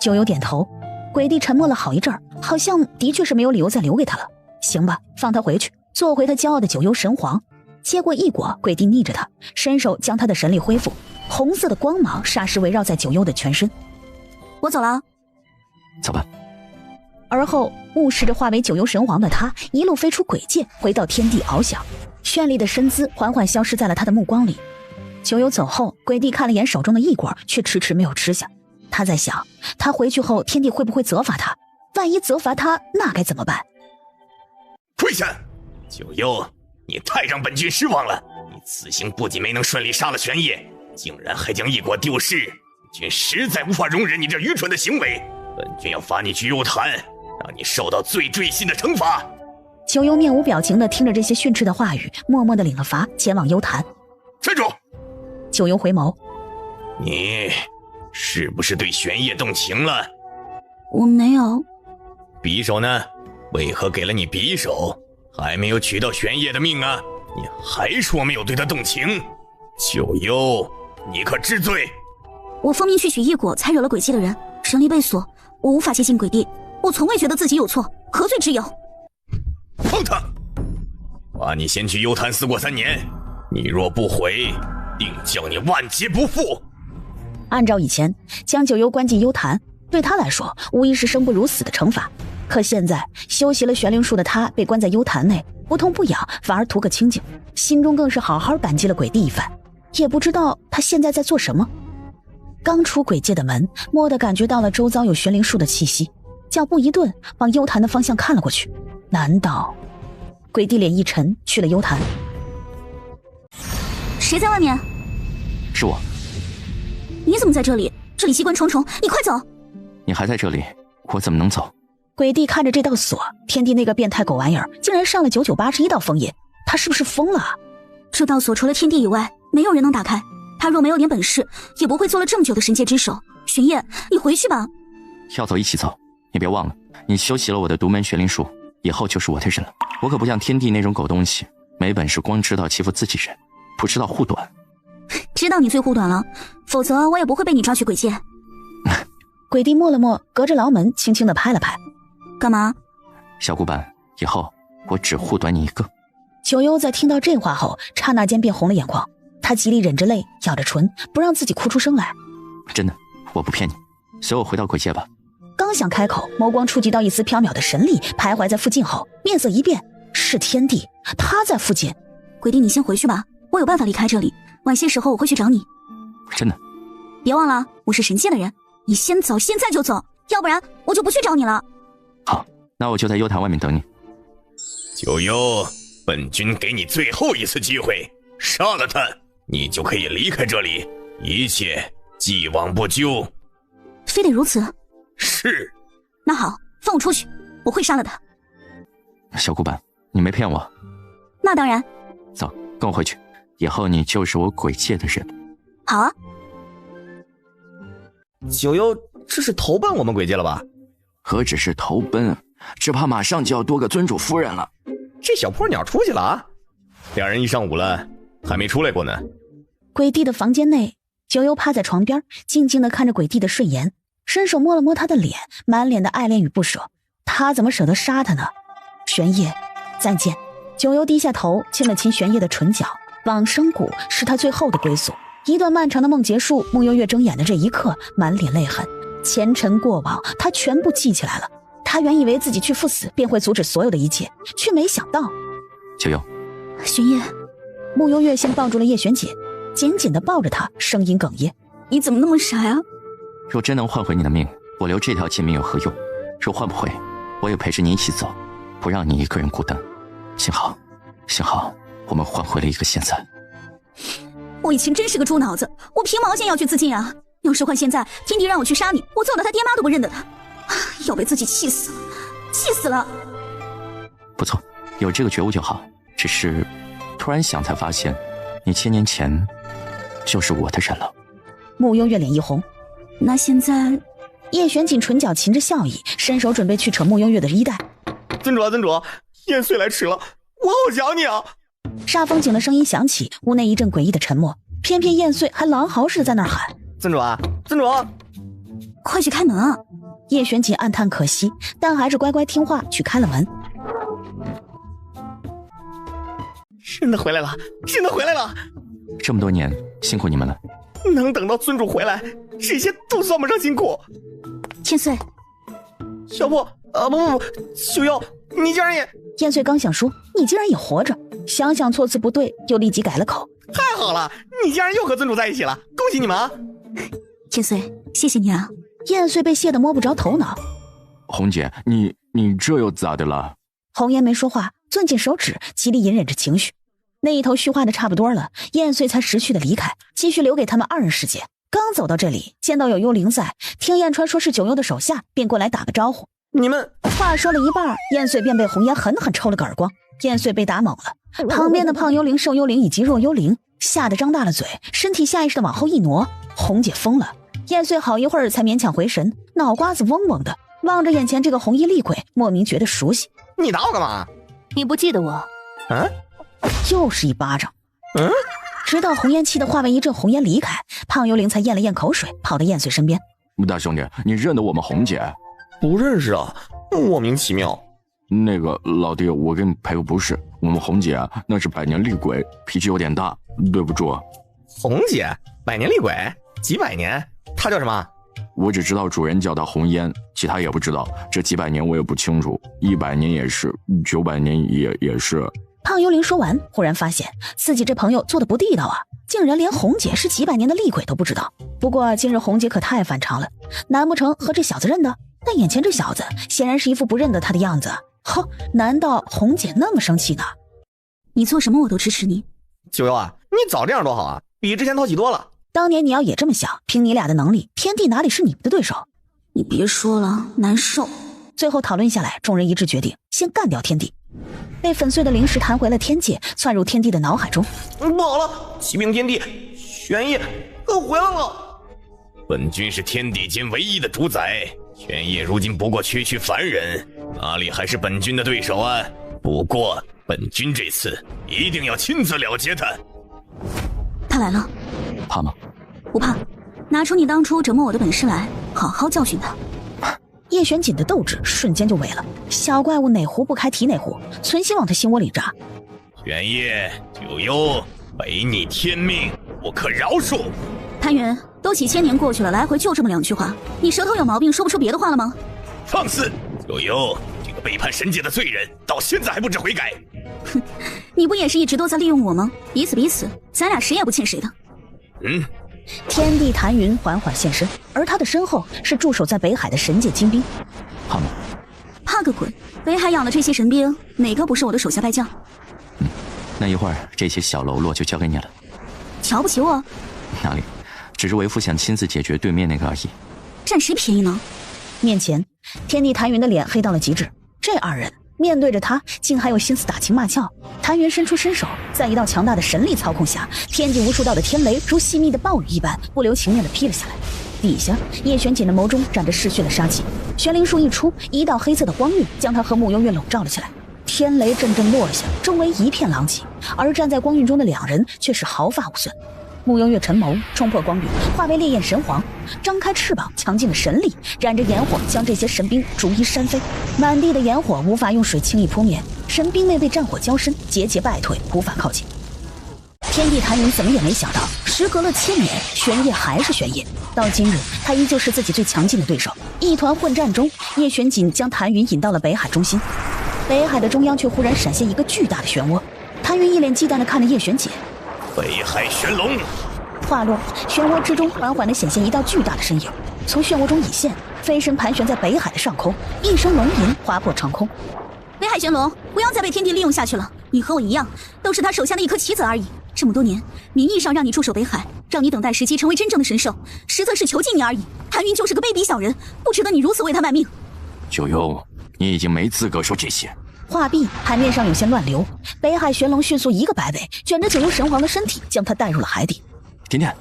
九幽点头。鬼帝沉默了好一阵儿，好像的确是没有理由再留给他了。行吧，放他回去，做回他骄傲的九幽神皇。接过异果，鬼帝逆着他，伸手将他的神力恢复，红色的光芒霎时围绕在九幽的全身。我走了。走吧。而后目视着化为九幽神皇的他，一路飞出鬼界，回到天地翱翔，绚丽的身姿缓缓消失在了他的目光里。九幽走后，鬼帝看了眼手中的异果，却迟迟没有吃下。他在想，他回去后天帝会不会责罚他？万一责罚他，那该怎么办？跪下！九幽，你太让本君失望了。你此行不仅没能顺利杀了玄烨，竟然还将异果丢失。本君实在无法容忍你这愚蠢的行为。本君要罚你去幽坛，让你受到最锥心的惩罚。九幽面无表情地听着这些训斥的话语，默默地领了罚，前往幽坛。站住！九幽回眸，你是不是对玄烨动情了？我没有。匕首呢？为何给了你匕首，还没有取到玄烨的命啊？你还说没有对他动情？九幽，你可知罪？我奉命去取异果，才惹了鬼界的人，神力被锁，我无法接近鬼帝。我从未觉得自己有错，何罪之有？放他！罚你先去幽坛思过3年，你若不回，定叫你万劫不复。按照以前将九幽关进幽坛，对他来说无疑是生不如死的惩罚。可现在修习了玄灵术的他被关在幽坛内，不痛不痒，反而图个清静，心中更是好好感激了鬼帝一番。也不知道他现在在做什么。刚出鬼界的门，蓦地感觉到了周遭有玄灵术的气息，脚步一顿，往幽坛的方向看了过去。难道……鬼帝脸一沉，去了幽坛。谁在外面？是我。你怎么在这里？这里机关重重，你快走！你还在这里，我怎么能走？鬼帝看着这道锁，天帝那个变态狗玩意儿竟然上了9981道封印，他是不是疯了？这道锁除了天帝以外，没有人能打开。他若没有点本事，也不会做了这么久的神界之首。玄烨，你回去吧。要走一起走，你别忘了，你修习了我的独门玄灵术，以后就是我的人了。我可不像天帝那种狗东西，没本事光知道欺负自己人，不知道护短。知道你最护短了，否则我也不会被你抓去鬼界。鬼帝默了默，隔着牢门轻轻地拍了拍。干嘛？小古板，以后我只护短你一个。九幽在听到这话后，刹那间变红了眼眶。他极力忍着泪，咬着唇，不让自己哭出声来。真的，我不骗你，随我回到鬼界吧。刚想开口，眸光触及到一丝缥缈的神力，徘徊在附近后，面色一变，是天帝，他在附近。鬼帝，你先回去吧，我有办法离开这里，晚些时候我会去找你。真的？别忘了，我是神界的人，你先走，现在就走，要不然我就不去找你了。好，那我就在幽潭外面等你。九幽，本君给你最后一次机会，杀了他，你就可以离开这里，一切既往不咎。非得如此？是。那好，放我出去，我会杀了他。小古板，你没骗我。那当然。走，跟我回去，以后你就是我鬼界的人。好啊。九幽，这是投奔我们鬼界了吧？何止是投奔，只怕马上就要多个尊主夫人了。这小破鸟出去了啊？两人一上午了，还没出来过呢。鬼帝的房间内，九幽趴在床边，静静地看着鬼帝的睡颜，伸手摸了摸他的脸，满脸的爱恋与不舍。他怎么舍得杀他呢？玄烨，再见。九幽低下头，亲了亲玄烨的唇角。往生谷是他最后的归宿。一段漫长的梦结束，穆幽月睁眼的这一刻，满脸泪痕，前尘过往，他全部记起来了。他原以为自己去赴死便会阻止所有的一切，却没想到。九幽，玄烨。穆幽月先抱住了叶璇姐，紧紧地抱着她，声音哽咽：“你怎么那么傻呀？若真能换回你的命，我留这条贱命有何用？若换不回，我也陪着你一起走，不让你一个人孤单。幸好，我们换回了一个现在。”我以前真是个猪脑子，我皮毛线要去自尽啊！要是换现在，天帝让我去杀你，我揍得他爹妈都不认得他，要被自己气死了，气死了！不错，有这个觉悟就好。只是突然想才发现，你1000年前就是我的人了。穆幽月脸一红。那现在，叶璇锦唇角噙着笑意，伸手准备去扯穆幽月的衣带。尊主啊，尊主，燕穗来迟了，我好想你啊！煞风景的声音响起，屋内一阵诡异的沉默。偏偏燕穗还狼嚎似的在那儿喊：“尊主啊，尊主，快去开门啊！”叶璇锦暗叹可惜，但还是乖乖听话去开了门。真的回来了，真的回来了！这么多年辛苦你们了，能等到尊主回来，这些都算不上辛苦。千岁，小破，不，九幽，你竟然也……燕穗刚想说你竟然也活着，想想措辞不对，又立即改了口。太好了，你竟然又和尊主在一起了，恭喜你们啊！千岁，谢谢你啊！燕穗被谢得摸不着头脑。红姐，你这又咋的了？红颜没说话，攥紧手指，极力隐忍着情绪。那一头虚化的差不多了，燕穗才识趣的离开，继续留给他们二人世界。刚走到这里，见到有幽灵在，听燕川说是九幽的手下，便过来打个招呼。你们话说了一半，燕穗便被红颜狠狠抽了个耳光。燕穗被打懵了，旁边的胖幽灵、瘦幽灵以及弱幽灵吓得张大了嘴，身体下意识的往后一挪。红姐疯了，燕穗好一会儿才勉强回神，脑瓜子嗡嗡的，望着眼前这个红衣厉鬼，莫名觉得熟悉。你打我干嘛？你不记得我？又是一巴掌。直到红颜气得化为一阵红烟离开，胖幽灵才咽了咽口水，跑到燕穗身边。大兄弟，你认得我们红姐？不认识啊，莫名其妙。那个老弟，我给你赔个不是，我们红姐那是百年厉鬼，脾气有点大，对不住。红姐，百年厉鬼，几百年？她叫什么？我只知道主人叫她红烟，其他也不知道。这几百年我也不清楚，100年也是，900年也是。胖幽灵说完，忽然发现自己这朋友做的不地道啊，竟然连红姐是几百年的厉鬼都不知道。不过今日红姐可太反常了，难不成和这小子认得？但眼前这小子显然是一副不认得他的样子。难道红姐那么生气呢？你做什么我都支持你。九幽啊，你早这样多好啊，比之前讨喜多了。当年你要也这么想，凭你俩的能力，天帝哪里是你们的对手？你别说了，难受。最后讨论下来，众人一致决定先干掉天帝。被粉碎的灵石弹回了天界，窜入天帝的脑海中。不好了，启禀天帝，玄烨回来了。本君是天地间唯一的主宰，玄烨如今不过区区凡人，哪里还是本君的对手啊？不过本君这次一定要亲自了结他。他来了，怕吗？不怕，拿出你当初折磨我的本事来，好好教训他。叶玄锦的斗志瞬间就萎了，小怪物哪壶不开提哪壶，存心往他心窝里扎。玄烨，九幽，违逆天命，不可饶恕。谭云，都几千年过去了，来回就这么2句话，你舌头有毛病，说不出别的话了吗？放肆！九幽，这个背叛神界的罪人，到现在还不知悔改。哼，你不也是一直都在利用我吗？彼此，咱俩谁也不欠谁的。天帝谭云缓缓现身，而他的身后是驻守在北海的神界精兵。怕吗？怕个滚！北海养的这些神兵，哪个不是我的手下败将？那一会儿这些小喽啰就交给你了。瞧不起我？哪里，只是为父想亲自解决对面那个而已。占谁便宜呢？面前，天帝谭云的脸黑到了极致。这2人面对着他，竟还有心思打情骂俏。谭云伸出伸手，在一道强大的神力操控下，天际无数道的天雷如细密的暴雨一般，不留情面地劈了下来。底下，叶玄锦的眸中沾着嗜血的杀气，玄灵术一出，一道黑色的光晕将他和慕幽月笼罩了起来。天雷阵阵落下，周围一片狼藉，而站在光晕中的2人却是毫发无损。慕幽月沉眸，冲破光晕，化为烈焰神皇，张开翅膀，强劲的神力燃着炎火，将这些神兵逐一扇飞。满地的炎火无法用水轻易扑灭，神兵们被战火浇身，节节败退，无法靠近。天帝谭云怎么也没想到，时隔了1000年，玄烨还是玄烨。到今日，他依旧是自己最强劲的对手。一团混战中，叶玄锦将谭云引到了北海中心。北海的中央却忽然闪现一个巨大的漩涡。谭云一脸忌惮地看着叶玄锦。北海玄龙。话落，漩涡之中缓缓地显现一道巨大的身影，从漩涡中隐现，飞身盘旋在北海的上空，一声龙吟划破长空。北海玄龙，不要再被天帝利用下去了，你和我一样，都是他手下的一颗棋子而已。这么多年，名义上让你驻守北海，让你等待时机成为真正的神兽，实则是囚禁你而已。谭云就是个卑鄙小人，不值得你如此为他卖命。九幽，你已经没资格说这些。话毕，海面上有些乱流，北海玄龙迅速一个摆尾，卷着九幽神皇的身体，将他带入了海底。甜甜，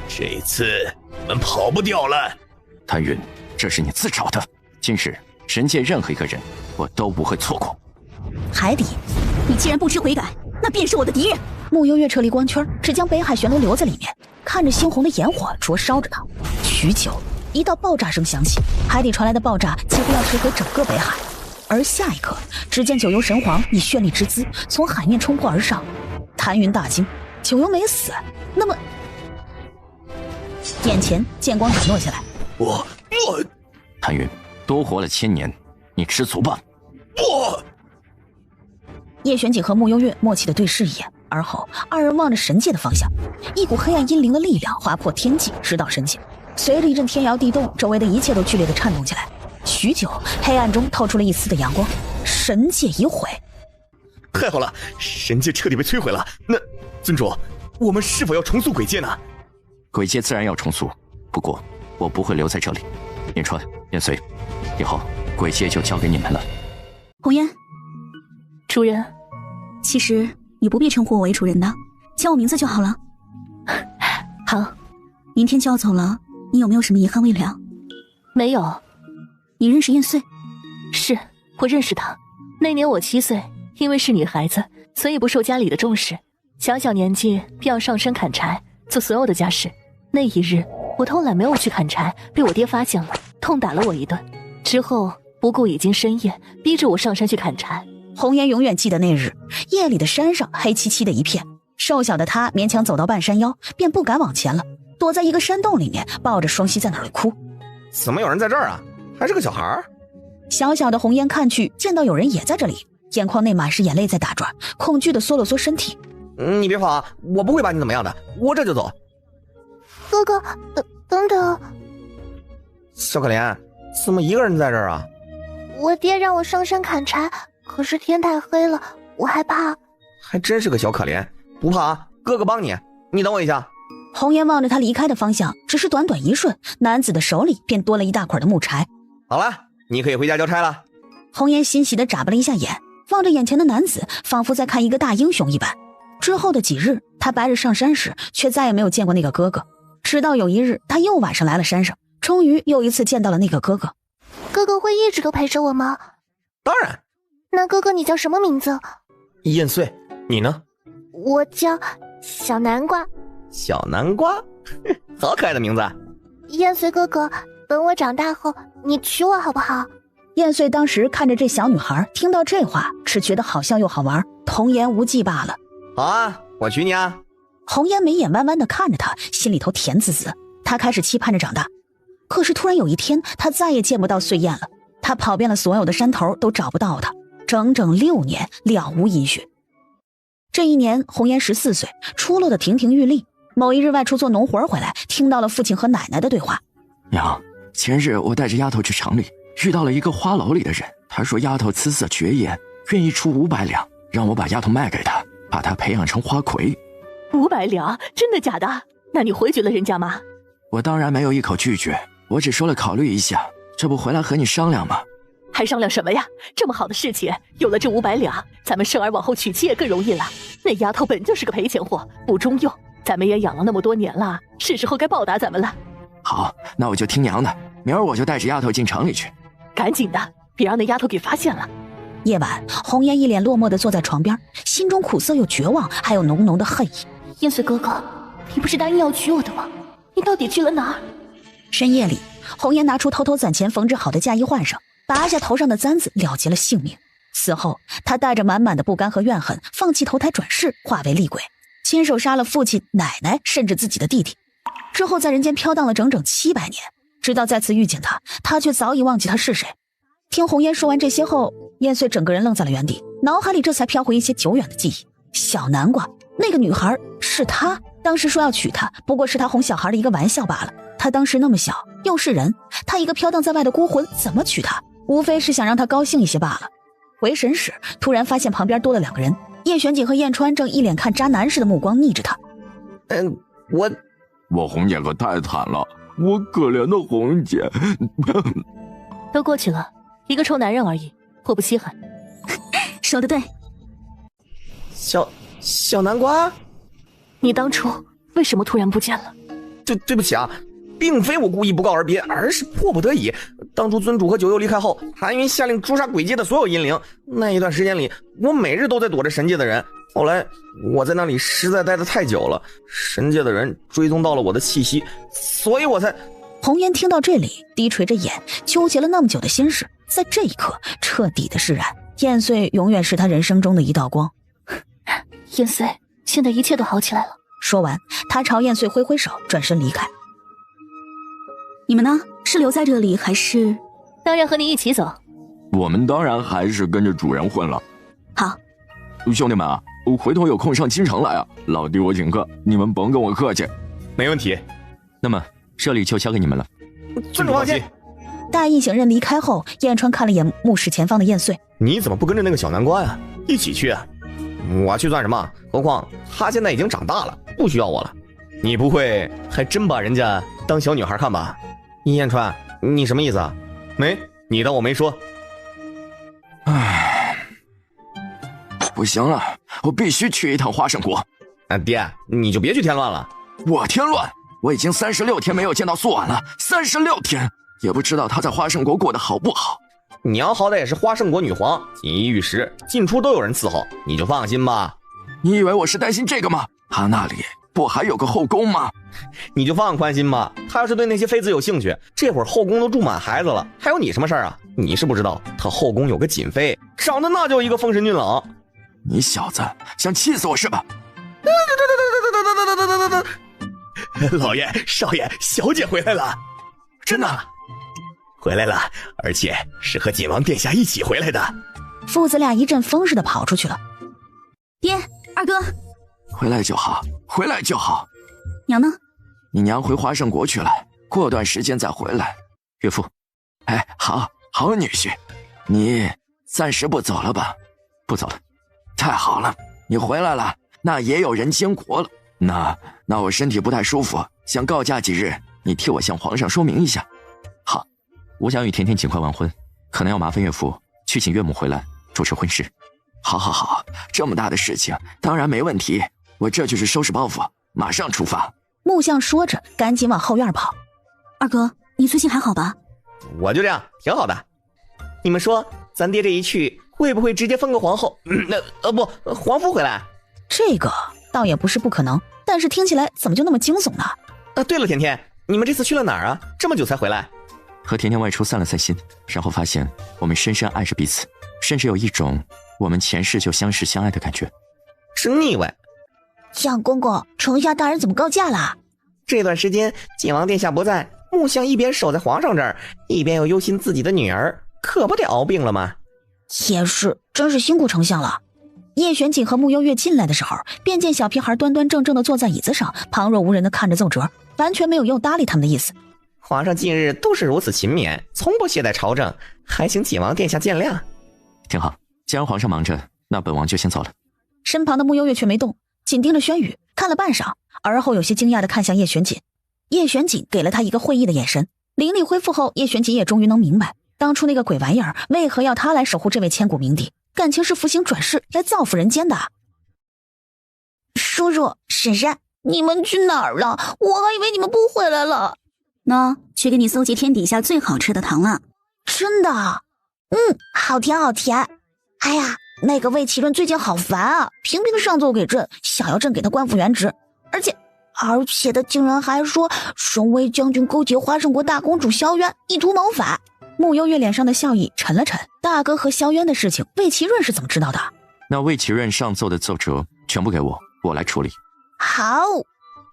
这次我们跑不掉了。谭云，这是你自找的。今日神界任何一个人，我都不会错过。海底，你既然不知悔改，那便是我的敌人。慕幽月撤离光圈，只将北海玄龙留在里面，看着猩红的炎火灼烧着他。许久，一道爆炸声响起，海底传来的爆炸几乎要摧毁整个北海。而下一刻，只见九幽神皇以绚丽之姿从海面冲破而上。谭云大惊，九幽没死，那么……眼前剑光斩落下来。我谭云，多活了1000年，你知足吧。叶玄锦和慕幽月默契地对视一眼，而后2人望着神界的方向，一股黑暗阴灵的力量划破天际，直捣神界。随着一阵天摇地动，周围的一切都剧烈地颤动起来。许久，黑暗中透出了一丝的阳光，神界已毁。太好了，神界彻底被摧毁了。那尊主，我们是否要重塑鬼界呢？鬼界自然要重塑，不过我不会留在这里。念川、念随，以后鬼界就交给你们了。红颜，主人，其实你不必称呼我为主人的，叫我名字就好了。好，明天就要走了，你有没有什么遗憾未了？没有。你认识燕穗？是，我认识她。那年我7岁，因为是女孩子，所以不受家里的重视。小年纪便要上山砍柴，做所有的家事。那一日，我偷懒没有去砍柴，被我爹发现了，痛打了我一顿。之后不顾已经深夜，逼着我上山去砍柴。红颜永远记得那日夜里的山上黑漆漆的一片，瘦小的她勉强走到半山腰，便不敢往前了，躲在一个山洞里面，抱着双膝在那里哭。怎么有人在这儿啊？还是个小孩。小小的红颜看去，见到有人也在这里，眼眶内满是眼泪在打转，恐惧地缩了缩身体。你别跑啊，我不会把你怎么样的，我这就走。哥哥，等等。小可怜，怎么一个人在这儿啊？我爹让我上山砍柴，可是天太黑了，我害怕。还真是个小可怜，不怕啊，哥哥帮你。你等我一下。红颜望着他离开的方向，只是短短一瞬，男子的手里便多了一大块的木柴。好了，你可以回家交差了。红颜欣喜地眨巴了一下眼，望着眼前的男子，仿佛在看一个大英雄一般。之后的几日，他白日上山时，却再也没有见过那个哥哥。直到有一日，他又晚上来了山上，终于又一次见到了那个哥哥。哥哥会一直都陪着我吗？当然。那哥哥你叫什么名字？燕穗，你呢？我叫小南瓜。小南瓜，好可爱的名字。燕穗哥哥，等我长大后，你娶我好不好？燕穗当时看着这小女孩，听到这话，只觉得好笑又好玩，童言无忌罢了。好啊，我娶你啊！红颜眉眼弯弯地看着他，心里头甜滋滋。他开始期盼着长大，可是突然有一天，他再也见不到穗燕了。他跑遍了所有的山头，都找不到她，整整6年了无音讯。这一年，红颜14岁，出落得亭亭玉立。某一日外出做农活回来，听到了父亲和奶奶的对话。娘，前日我带着丫头去城里，遇到了一个花楼里的人，他说丫头姿色绝艳，愿意出500两，让我把丫头卖给他，把她培养成花魁。500两？真的假的？那你回绝了人家吗？我当然没有一口拒绝，我只说了考虑一下，这不回来和你商量吗？还商量什么呀？这么好的事情，有了这500两，咱们生儿往后娶妻也更容易了。那丫头本就是个赔钱货，不中用，咱们也养了那么多年了，是时候该报答咱们了。好，那我就听娘的，明儿我就带着丫头进城里去。赶紧的，别让那丫头给发现了。夜晚，红颜一脸落寞地坐在床边，心中苦涩又绝望，还有浓浓的恨意。燕穗哥哥，你不是答应要娶我的吗？你到底去了哪儿？深夜里，红颜拿出偷偷攒钱缝制好的嫁衣换上，拔下头上的簪子，了结了性命。此后，他带着满满的不甘和怨恨，放弃投胎转世，化为厉鬼，亲手杀了父亲、奶奶，甚至自己的弟弟。之后在人间飘荡了整整700年，直到再次遇见他，他却早已忘记他是谁。听红颜说完这些后，燕穗整个人愣在了原地，脑海里这才飘回一些久远的记忆。小南瓜，那个女孩是他，当时说要娶她，不过是他哄小孩的一个玩笑罢了。他当时那么小，又是人，他一个飘荡在外的孤魂，怎么娶她？无非是想让她高兴一些罢了。回神时，突然发现旁边多了2个人，叶玄景和燕川正一脸看渣男似的目光逆着他。我红姐可太惨了，我可怜的红姐。都过去了，一个臭男人而已，我不稀罕。说得对。小南瓜，你当初为什么突然不见了？对不起啊，并非我故意不告而别，而是迫不得已。当初尊主和九幽离开后，韩云下令诛杀鬼界的所有阴灵。那一段时间里，我每日都在躲着神界的人。后来我在那里实在待得太久了，神界的人追踪到了我的气息，所以我才……红颜听到这里，低垂着眼，纠结了那么久的心事，在这一刻彻底的释然。燕穗永远是他人生中的一道光。燕穗，现在一切都好起来了。说完，他朝燕穗挥挥手，转身离开。你们呢？是留在这里还是……当然和你一起走。我们当然还是跟着主人混了。好，兄弟们啊，回头有空上京城来啊，老弟我请客，你们甭跟我客气。没问题。那么这里就交给你们了。尊主放心。待一行人离开后，燕川看了眼目视前方的燕穗，你怎么不跟着那个小南瓜呀？一起去啊！我去算什么？何况他现在已经长大了，不需要我了。你不会还真把人家当小女孩看吧？燕川，你什么意思啊？你当我没说？唉，不行了，我必须去一趟花圣国。爹，你就别去添乱了。我添乱？我已经36天没有见到素婉了，36天，也不知道她在花圣国过得好不好。娘好歹也是花圣国女皇，锦衣玉食，进出都有人伺候，你就放心吧。你以为我是担心这个吗？她那里不还有个后宫吗？你就放宽心吧。她要是对那些妃子有兴趣，这会儿后宫都住满孩子了，还有你什么事儿啊？你是不知道，她后宫有个锦妃，长得那叫一个风神俊朗。你小子想气死我是吧？老爷、少爷、小姐回来了，真的回来了，而且是和锦王殿下一起回来的。父子俩一阵风似的跑出去了。爹，二哥，回来就好，回来就好。娘呢？你娘回花圣国去了，过段时间再回来。岳父，哎，好女婿，你暂时不走了吧？不走了。太好了，你回来了，那也有人监国了。那我身体不太舒服，想告假几日，你替我向皇上说明一下。好，我想与甜甜尽快完婚，可能要麻烦岳父去请岳母回来主持婚事。好，这么大的事情当然没问题，我这就是收拾包袱，马上出发。木匠说着赶紧往后院跑。二哥，你最近还好吧？我就这样，挺好的。你们说咱爹这一去会不会直接封个皇后？皇夫回来？这个倒也不是不可能，但是听起来怎么就那么惊悚呢？对了，甜甜，你们这次去了哪儿啊？这么久才回来？和甜甜外出散了散心，然后发现我们深深爱着彼此，甚至有一种我们前世就相识相爱的感觉。真意外。相公公，丞相大人怎么告假了？这段时间晋王殿下不在，木相一边守在皇上这儿，一边又忧心自己的女儿，可不得熬病了吗？也是，真是辛苦丞相了。叶玄景和穆幽月进来的时候，便见小屁孩端端正正地坐在椅子上，旁若无人地看着奏折，完全没有又搭理他们的意思。皇上近日都是如此勤勉，从不懈怠朝政，还请晋王殿下见谅。挺好，既然皇上忙着，那本王就先走了。身旁的穆幽月却没动，紧盯着轩宇看了半晌，而后有些惊讶地看向叶玄景。叶玄景给了他一个会意的眼神。灵力恢复后，叶玄景也终于能明白，当初那个鬼玩意儿为何要他来守护这位千古名帝，感情是服刑转世来造福人间的。叔叔婶婶，你们去哪儿了？我还以为你们不回来了。喏，去给你搜集天底下最好吃的糖了。真的？好甜好甜。哎呀，那个魏启润最近好烦啊，频频上奏给朕，想要朕给他官复原职，而且他竟然还说顺魏将军勾结花胜国大公主萧渊，意图谋反。穆幽月脸上的笑意沉了沉，大哥和萧渊的事情魏启润是怎么知道的？那魏启润上奏的奏折全部给我，我来处理。好。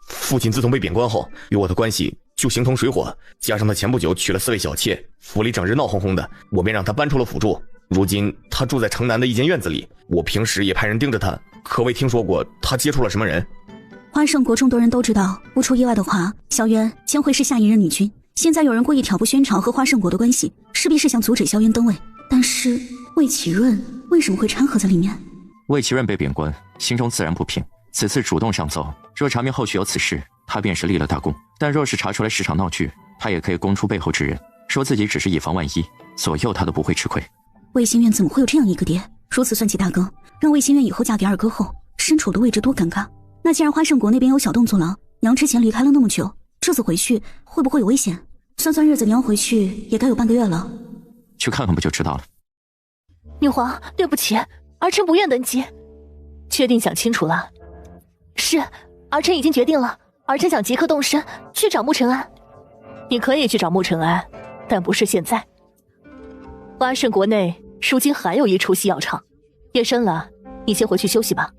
父亲自从被贬官后，与我的关系就形同水火，加上他前不久娶了4位小妾，府里整日闹哄哄的，我便让他搬出了府住。如今他住在城南的一间院子里，我平时也派人盯着他，可未听说过他接触了什么人。花胜国众多人都知道，不出意外的话，萧渊将会是下一任女君。现在有人故意挑拨宣朝和花胜国的关系，势必是想阻止萧渊登位。但是魏启润为什么会掺和在里面？魏启润被贬官，心中自然不平，此次主动上奏，若查明后续有此事，他便是立了大功；但若是查出来是场闹剧，他也可以供出背后之人，说自己只是以防万一，左右他都不会吃亏。魏心苑怎么会有这样一个爹？如此算起大哥，让魏心苑以后嫁给二哥后，身处的位置多尴尬。那既然花胜国那边有小动作了，娘之前离开了那么久，这次回去会不会有危险？算算日子，娘回去也该有半个月了。去看看不就知道了。女皇，对不起，儿臣不愿登基。确定想清楚了？是，儿臣已经决定了，儿臣想即刻动身去找穆承安。你可以去找穆承安，但不是现在。花胜国内如今还有一出戏要唱，夜深了，你先回去休息吧。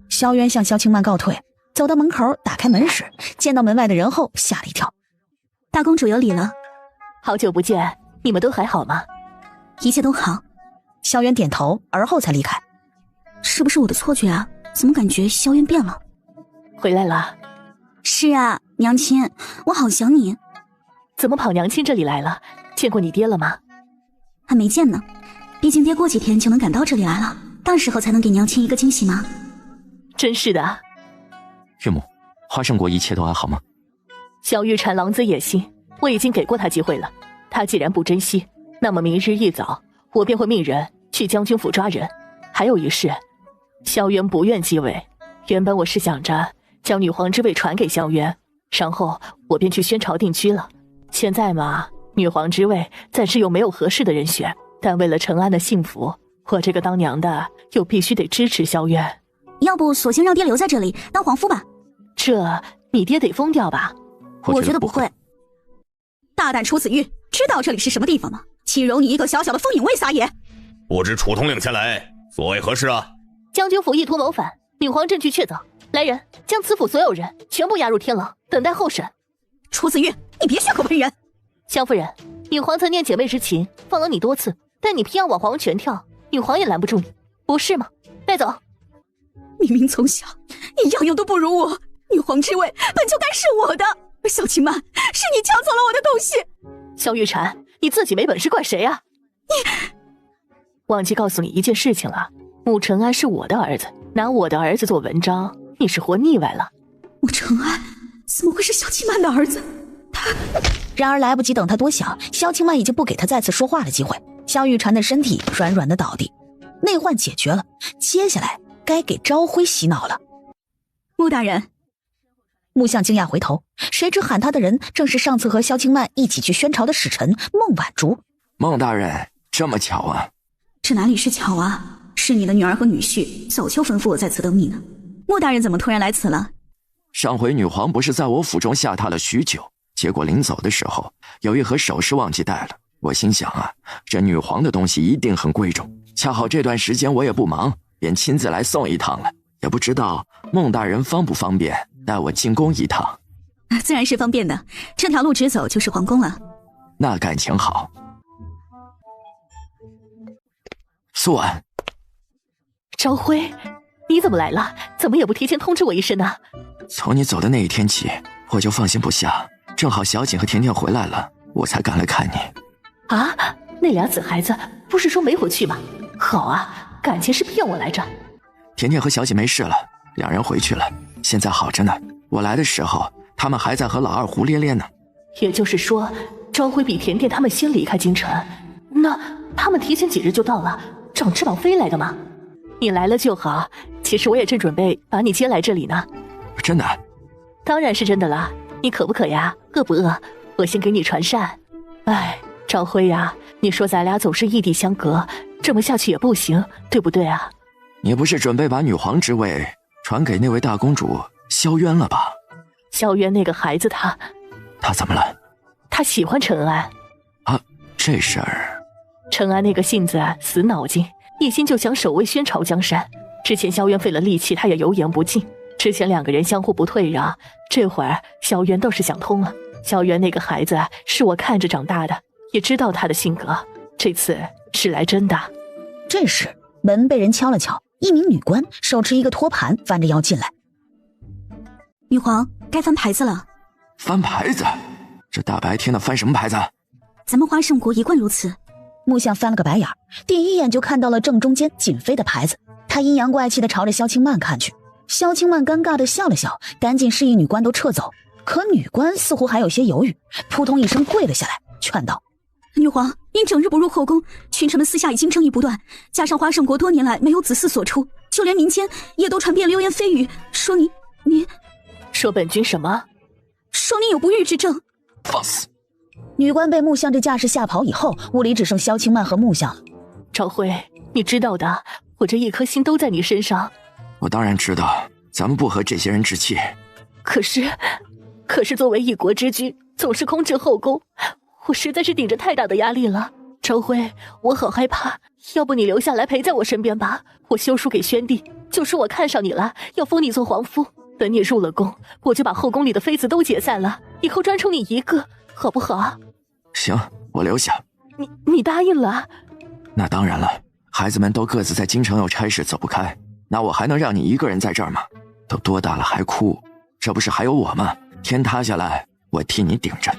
萧渊向萧清曼告退，走到门口打开门时，见到门外的人后吓了一跳。大公主有礼了。好久不见，你们都还好吗？一切都好。萧渊点头，而后才离开。是不是我的错觉啊？怎么感觉萧渊变了？回来了。是啊，娘亲，我好想你。怎么跑娘亲这里来了？见过你爹了吗？还没见呢，毕竟爹过几天就能赶到这里来了，到时候才能给娘亲一个惊喜吗？真是的。岳母，花胜国一切都还好吗？萧玉婵狼子野心，我已经给过他机会了，他既然不珍惜，那么明日一早我便会命人去将军府抓人。还有一事，萧渊不愿继位，原本我是想着将女皇之位传给萧渊，然后我便去宣朝定居了。现在嘛，女皇之位暂时又没有合适的人选，但为了承安的幸福，我这个当娘的又必须得支持萧渊。要不索性让爹留在这里当皇夫吧？这你爹得疯掉吧？我觉得不会。大胆楚子玉，知道这里是什么地方吗？岂容你一个小小的封隐卫撒野？不知楚统领前来，所谓何事啊？将军府意图谋反，女皇证据确凿，来人，将此府所有人全部押入天牢，等待候审。楚子玉，你别血口喷人！萧夫人，女皇曾念姐妹之情，放了你多次，但你偏要往黄泉跳，女皇也拦不住你，不是吗？带走。明明从小你样样都不如我，女皇之位本就该是我的，萧清曼，是你抢走了我的东西。萧玉婵，你自己没本事怪谁啊？你忘记告诉你一件事情了，穆承安是我的儿子，拿我的儿子做文章，你是活腻歪了。穆承安怎么会是萧清曼的儿子？他……然而来不及等他多想，萧清曼已经不给他再次说话的机会。萧玉婵的身体软软的倒地。内患解决了，接下来该给朝晖洗脑了。穆大人，穆相惊讶回头，谁知喊他的人正是上次和萧清曼一起去宣朝的使臣孟婉竹。孟大人，这么巧啊？这哪里是巧啊，是你的女儿和女婿早就吩咐我在此等你呢。穆大人怎么突然来此了？上回女皇不是在我府中下榻了许久，结果临走的时候有一盒首饰忘记带了。我心想啊，这女皇的东西一定很贵重，恰好这段时间我也不忙，便亲自来送一趟了。也不知道孟大人方不方便带我进宫一趟？自然是方便的，这条路直走就是皇宫了。那感情好。苏婉，朝晖，你怎么来了？怎么也不提前通知我一声呢？从你走的那一天起，我就放心不下，正好小锦和甜甜回来了，我才赶来看你。啊，那俩死孩子不是说没回去吗？好啊，感情是骗我来着。甜甜和小锦没事了，两人回去了，现在好着呢。我来的时候，他们还在和老二胡咧咧呢。也就是说，朝晖比甜甜他们先离开京城，那他们提前几日就到了，长翅膀飞来的吗？你来了就好，其实我也正准备把你接来这里呢。真的？当然是真的啦。你渴不渴呀？饿不饿？我先给你传膳。哎，朝晖呀，你说咱俩总是异地相隔，这么下去也不行，对不对啊？你不是准备把女皇之位传给那位大公主萧渊了吧？萧渊那个孩子他怎么了？他喜欢陈安。啊，这事儿。陈安那个性子死脑筋，一心就想守卫宣朝江山。之前萧渊费了力气，他也油盐不进。之前两个人相互不退让，这会儿萧渊倒是想通了。萧渊那个孩子是我看着长大的，也知道他的性格，这次是来真的。这时门被人敲了敲，一名女官手持一个托盘弯着腰进来。女皇，该翻牌子了。翻牌子？这大白天的翻什么牌子？咱们花圣国一贯如此。木相翻了个白眼，第一眼就看到了正中间锦妃的牌子，他阴阳怪气地朝着萧清曼看去。萧清曼尴尬地笑了笑，赶紧示意女官都撤走。可女官似乎还有些犹豫，扑通一声跪了下来，劝道：女皇，您整日不入后宫，群臣们私下已经争议不断，加上花圣国多年来没有子嗣所出，就连民间也都传遍流言蜚语，说您说本君什么？说您有不育之症。放肆！女官被木相这架势吓跑以后，屋里只剩萧清曼和木相了。朝晖，你知道的，我这一颗心都在你身上。我当然知道，咱们不和这些人置气。可是作为一国之君，总是控制后宫，我实在是顶着太大的压力了。朝晖，我好害怕，要不你留下来陪在我身边吧。我休书给宣帝，就说我看上你了，要封你做皇夫。等你入了宫，我就把后宫里的妃子都解散了，以后专宠你一个，好不好？行，我留下。你答应了？那当然了，孩子们都各自在京城有差事走不开，那我还能让你一个人在这儿吗？都多大了还哭？这不是还有我吗？天塌下来我替你顶着。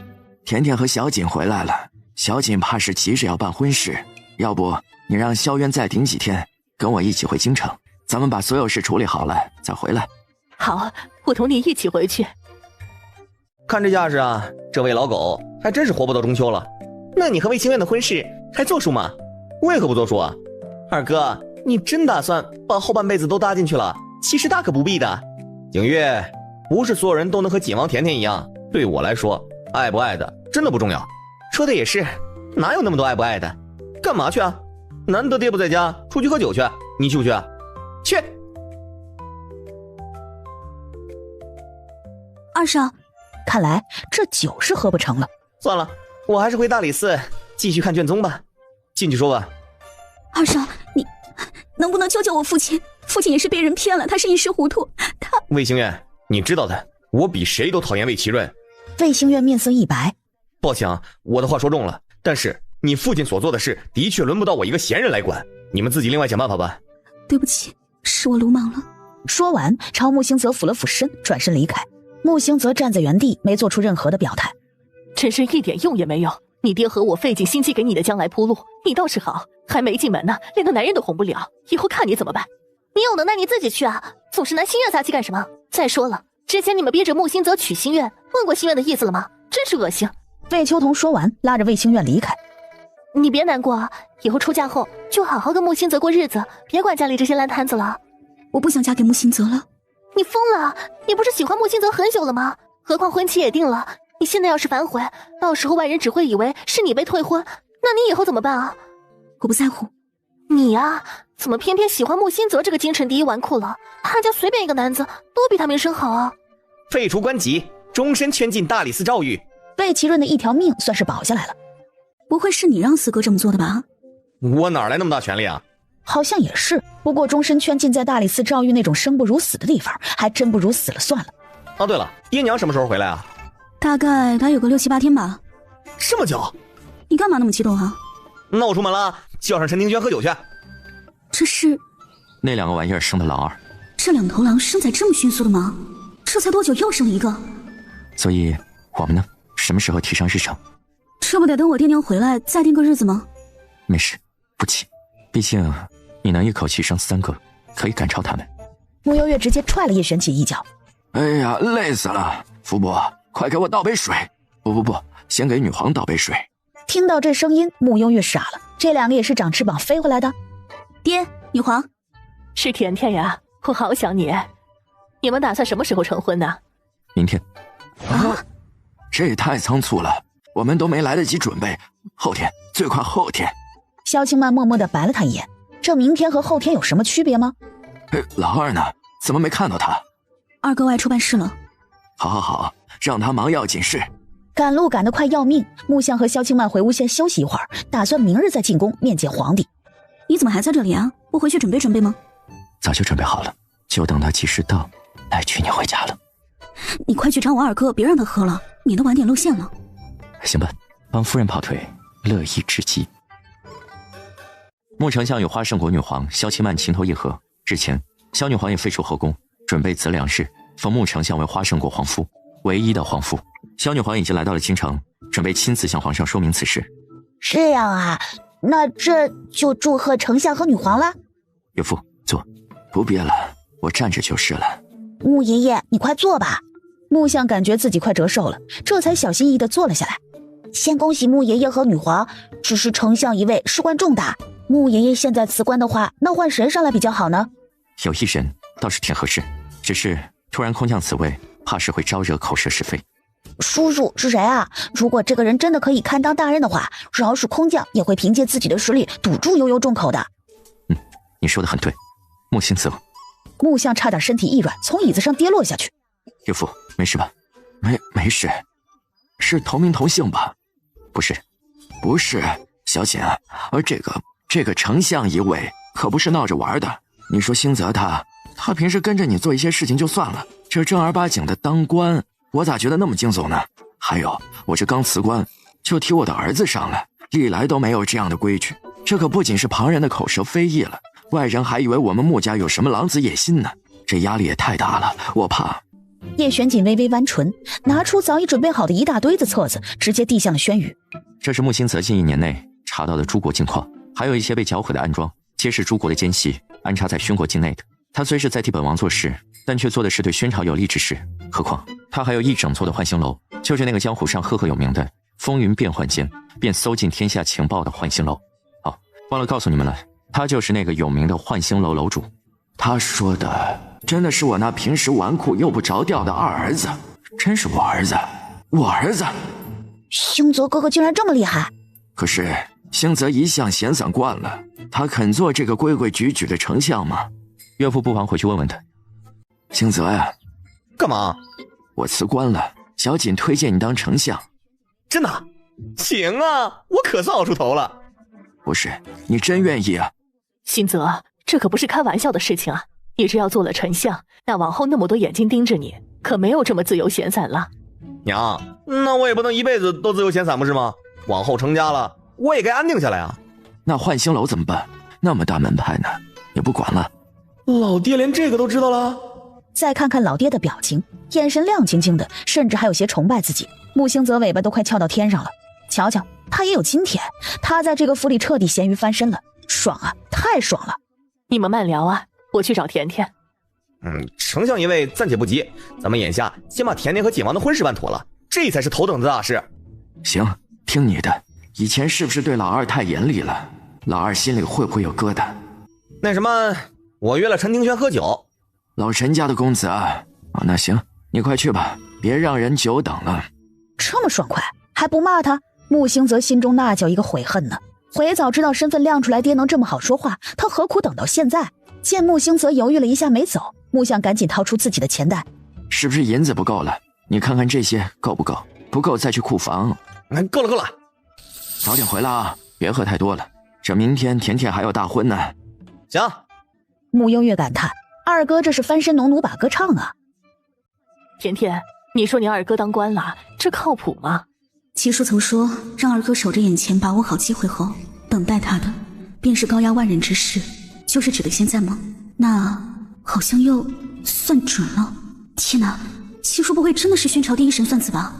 甜甜和小锦回来了，小锦怕是急着要办婚事，要不你让萧渊再顶几天，跟我一起回京城，咱们把所有事处理好了再回来。好，我同你一起回去。看这架势啊，这位老狗还真是活不到中秋了。那你和魏清苑的婚事还作数吗？为何不作数啊？二哥，你真打算把后半辈子都搭进去了？其实大可不必的。景月，不是所有人都能和锦王甜甜一样。对我来说，爱不爱的真的不重要。说的也是，哪有那么多爱不爱的？干嘛去啊？难得爹不在家，出去喝酒去，你去不去啊？去。二少，看来这酒是喝不成了。算了，我还是回大理寺继续看卷宗吧。进去说吧。二少，你能不能救救我父亲？父亲也是被人骗了，他是一时糊涂。魏清苑，你知道的，我比谁都讨厌魏其润。魏清苑面色一白，抱歉啊，我的话说重了，但是你父亲所做的事的确轮不到我一个闲人来管，你们自己另外想办法吧。对不起，是我鲁莽了。说完，朝穆兴泽俯了俯身，转身离开。穆兴泽站在原地，没做出任何的表态。真是一点用也没有，你爹和我费尽心机给你的将来铺路，你倒是好，还没进门呢，连个男人都哄不了，以后看你怎么办。你有能耐你自己去啊，总是拿心愿撒气干什么？再说了，之前你们逼着穆兴泽娶心愿，问过心愿的意思了吗？真是恶心。魏秋桐说完，拉着魏清苑离开。你别难过，以后出嫁后就好好跟穆新泽过日子，别管家里这些烂摊子了。我不想嫁给穆新泽了。你疯了？你不是喜欢穆新泽很久了吗？何况婚期也定了，你现在要是反悔，到时候外人只会以为是你被退婚，那你以后怎么办啊？我不在乎。你啊，怎么偏偏喜欢穆新泽这个京城第一纨绔了？他家随便一个男子都比他名声好啊！废除官籍，终身圈禁大理寺诏狱。魏其润的一条命算是保下来了。不会是你让四哥这么做的吧？我哪来那么大权力啊？好像也是，不过终身圈禁在大理寺诏狱那种生不如死的地方，还真不如死了算了。哦，对了，爹娘什么时候回来啊？大概有个6、7、8天吧。这么久？你干嘛那么激动啊？那我出门了，叫上陈庭轩喝酒去。这是那2个玩意儿生的狼儿。这2头狼生仔这么迅速的吗？这才多久又生了一个？所以我们呢，什么时候提上日程？这不得等我爹娘回来再定个日子吗？没事，不急，毕竟你能一口气生3个，可以赶超他们。穆幽月直接踹了叶玄启一脚。哎呀，累死了！福伯，快给我倒杯水。不，先给女皇倒杯水。听到这声音，穆幽月傻了，这2个也是长翅膀飞回来的。爹，女皇，是甜甜呀，我好想你。你们打算什么时候成婚呢？明天。啊，这也太仓促了，我们都没来得及准备。后天，最快后天。萧清曼默默地白了他一眼，这明天和后天有什么区别吗？老二呢？怎么没看到他？二哥外出办事了。好，让他忙要紧事。赶路赶得快要命，穆相和萧清曼回屋先休息一会儿，打算明日再进宫面见皇帝。你怎么还在这里啊？不回去准备准备吗？早就准备好了，就等他及时到来娶你回家了。你快去找我二哥，别让他喝了，免得晚点露馅了。行吧，帮夫人跑腿，乐意至极。穆丞相与花圣国女皇萧清曼情投意合，日前萧女皇也废除后宫，准备择良日封穆丞相为花圣国皇夫，唯一的皇夫。萧女皇已经来到了京城，准备亲自向皇上说明此事。这样啊，那这就祝贺丞相和女皇了。岳父，坐。不必了，我站着就是了。穆爷爷，你快坐吧。穆相感觉自己快折寿了，这才小心翼翼地坐了下来。先恭喜穆爷爷和女皇，只是丞相一位，事关重大。穆爷爷现在辞官的话，那换谁上来比较好呢？有一人倒是挺合适，只是突然空降此位，怕是会招惹口舌是非。叔叔是谁啊？如果这个人真的可以堪当大任的话，饶是空降也会凭借自己的实力堵住悠悠众口的。你说的很对，穆新泽。穆相差点身体一软，从椅子上跌落下去。岳父，没事吧？没事，是同名同姓吧？不是，小锦啊，这个丞相一位可不是闹着玩的。你说新泽他平时跟着你做一些事情就算了，这正儿八经的当官，我咋觉得那么惊悚呢？还有，我这刚辞官就提我的儿子上来，历来都没有这样的规矩。这可不仅是旁人的口舌非议了，外人还以为我们穆家有什么狼子野心呢。这压力也太大了，我怕。叶玄锦微微弯唇，拿出早已准备好的一大堆子册子，直接递向了轩宇。这是穆新泽近1年内查到的诸国境况，还有一些被缴毁的暗桩，皆是诸国的奸细安插在宣国境内的。他虽是在替本王做事，但却做的是对宣朝有利之事。何况他还有一整座的幻星楼，就是那个江湖上赫赫有名的风云变幻间便搜尽天下情报的幻星楼。忘了告诉你们了，他就是那个有名的幻星楼楼主。他说的真的是我那平时纨绔又不着调的二儿子，真是我儿子。星泽哥哥竟然这么厉害！可是星泽一向闲散惯了，他肯做这个规规矩矩的丞相吗？岳父不妨回去问问他。星泽呀，干嘛？我辞官了，小锦推荐你当丞相。真的？行啊，我可算熬出头了。不是，你真愿意啊？新泽，这可不是开玩笑的事情啊！你只要做了丞相，那往后那么多眼睛盯着你，可没有这么自由闲散了。娘，那我也不能一辈子都自由闲散不是吗？往后成家了，我也该安定下来啊。那幻星楼怎么办？那么大门派呢？也不管了。老爹连这个都知道了？再看看老爹的表情，眼神亮晶晶的，甚至还有些崇拜自己。穆星泽尾巴都快翘到天上了。瞧瞧，他也有今天，他在这个府里彻底咸鱼翻身了，爽啊，太爽了！你们慢聊啊，我去找甜甜。丞相一位暂且不急，咱们眼下先把甜甜和锦王的婚事办妥了，这才是头等的大事。行，听你的，以前是不是对老二太严厉了？老二心里会不会有疙瘩？那什么，我约了陈庭轩喝酒。老陈家的公子啊，那行，你快去吧，别让人久等了。这么爽快，还不骂他？穆星泽心中那叫一个悔恨呢。悔早知道身份亮出来，爹能这么好说话，他何苦等到现在？见穆星泽犹豫了一下没走，穆相赶紧掏出自己的钱袋。是不是银子不够了？你看看这些够不够？不够再去库房。够了够了，早点回来啊，别喝太多了，这明天甜甜还要大婚呢。行。穆幽月感叹，二哥这是翻身农奴把歌唱啊。甜甜，你说你二哥当官了，这靠谱吗？七叔曾说，让二哥守着眼前，把握好机会后，等待他的便是高压万人之势，就是指的现在吗？那好像又算准了。天哪，七叔不会真的是宣朝第一神算子吧？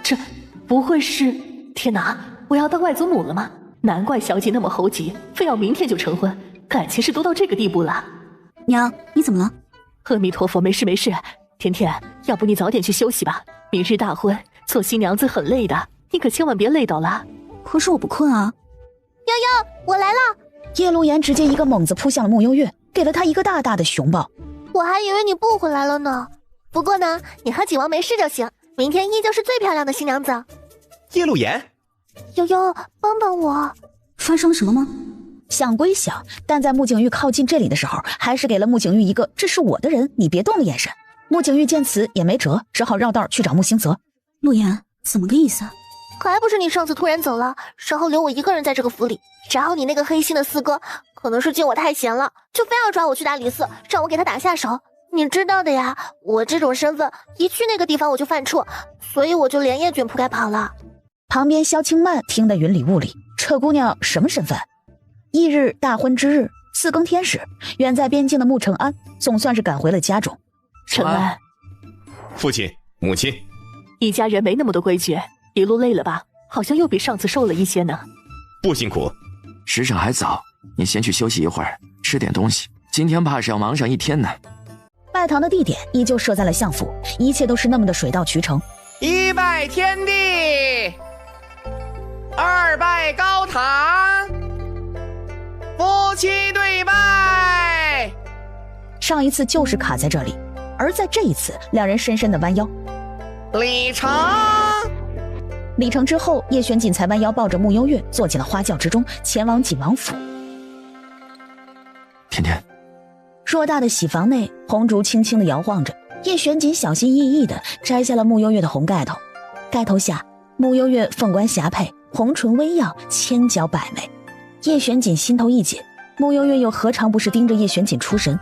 这不会是……天哪，我要当外祖母了吗？难怪小姐那么猴急，非要明天就成婚，感情是都到这个地步了。娘，你怎么了？阿弥陀佛，没事没事。甜甜，要不你早点去休息吧，明日大婚，做新娘子很累的，你可千万别累到了。可是我不困啊。悠悠，我来了。叶露言直接一个猛子扑向了穆幽月，给了他一个大大的熊抱。我还以为你不回来了呢。不过呢，你和景王没事就行，明天依旧是最漂亮的新娘子。叶露言，悠悠，帮帮我。发生了什么吗？想归想，但在穆景玉靠近这里的时候，还是给了穆景玉一个这是我的人，你别动的眼神。穆景玉见此也没辙，只好绕道去找穆星泽。陆言，怎么个意思？可还不是你上次突然走了，然后留我一个人在这个府里，然后你那个黑心的四哥可能是见我太闲了，就非要抓我去大理寺，让我给他打下手。你知道的呀，我这种身份一去那个地方我就犯怵，所以我就连夜卷铺盖跑了。旁边萧清曼听得云里雾里，这姑娘什么身份？翌日大婚之日，4更天时，远在边境的穆承安总算是赶回了家中。承安，父亲母亲，一家人没那么多规矩，一路累了吧？好像又比上次瘦了一些呢。不辛苦，时辰还早，你先去休息一会儿，吃点东西，今天怕是要忙上一天呢。拜堂的地点依旧设在了相府，一切都是那么的水到渠成。一拜天地，二拜高堂，夫妻对拜。上一次就是卡在这里，而在这一次，两人深深的弯腰。礼成。礼成之后，叶玄锦才弯腰抱着穆幽月坐进了花轿之中，前往景王府。甜甜，偌大的喜房内，红烛轻轻地摇晃着，叶玄锦小心翼翼地摘下了穆幽月的红盖头。盖头下，穆幽月凤冠霞帔，红唇微漾，千娇百媚。叶玄锦心头一紧，穆幽月又何尝不是盯着叶玄锦出神？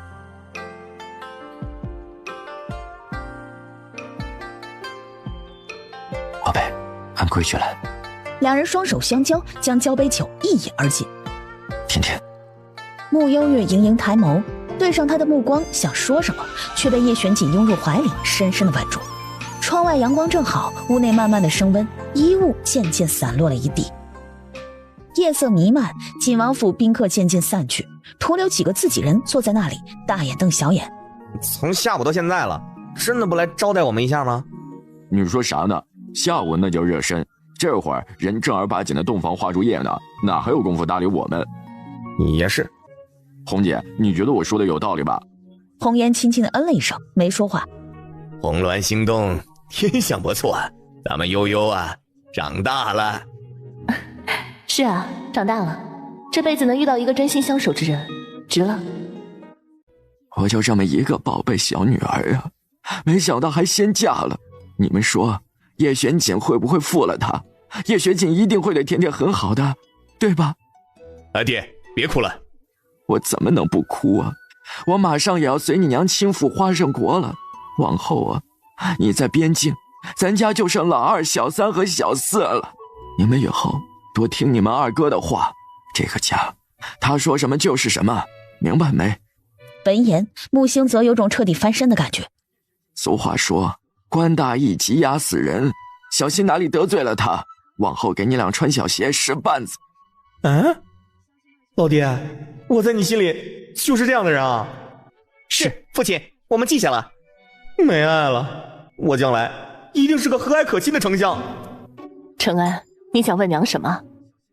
宝贝，按规矩来。两人双手相交，将交杯酒一饮而尽。甜甜，穆幽月盈盈抬眸，对上他的目光，想说什么，却被叶玄锦拥入怀里，深深的吻住。窗外阳光正好，屋内慢慢的升温，衣物渐渐散落了一地。夜色弥漫，景王府宾客渐渐散去，徒留几个自己人坐在那里，大眼瞪小眼。从下午到现在了，真的不来招待我们一下吗？你说啥呢？下午那叫热身，这会儿人正儿八经的洞房花烛夜呢，哪还有功夫搭理我们？也是。红姐，你觉得我说的有道理吧？红颜轻轻的嗯了一声，没说话。红鸾心动，天象不错，咱们悠悠啊，长大了。是啊，长大了，这辈子能遇到一个真心相守之人，值了。我就这么一个宝贝小女儿啊，没想到还先嫁了。你们说，叶玄锦会不会负了她？叶玄锦一定会对甜甜很好的，对吧？爹，别哭了。我怎么能不哭啊？我马上也要随你娘亲赴花圣国了。往后啊，你在边境，咱家就剩老二、小三和小四了。你们以后多听你们二哥的话，这个家，他说什么就是什么，明白没？闻言，穆星泽有种彻底翻身的感觉。俗话说，官大一级压死人，小心哪里得罪了他，往后给你俩穿小鞋使绊子。老爹，我在你心里就是这样的人啊？是，父亲，我们记下了。没爱了，我将来一定是个和蔼可亲的丞相。承安，你想问娘什么？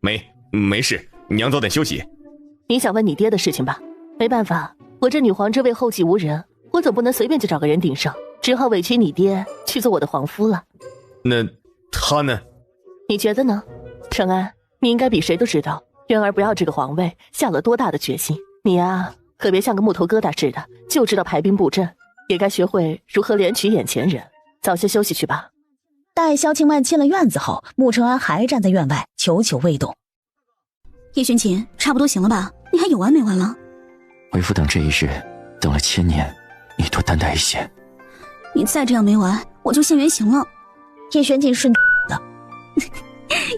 没事，娘早点休息。你想问你爹的事情吧？没办法，我这女皇这位后继无人，我总不能随便就找个人顶上，只好委屈你爹去做我的皇夫了。那他呢？你觉得呢？承安，你应该比谁都知道渊儿不要这个皇位下了多大的决心。你啊，可别像个木头疙瘩似的，就知道排兵布阵，也该学会如何怜取眼前人。早些休息去吧。待萧庆曼进了院子后，穆承安还站在院外，久久未动。叶玄琴，差不多行了吧？你还有完没完了？为父等这一日，等了1000年，你多担待一些。你再这样没完，我就现原形了。叶玄琴顺的，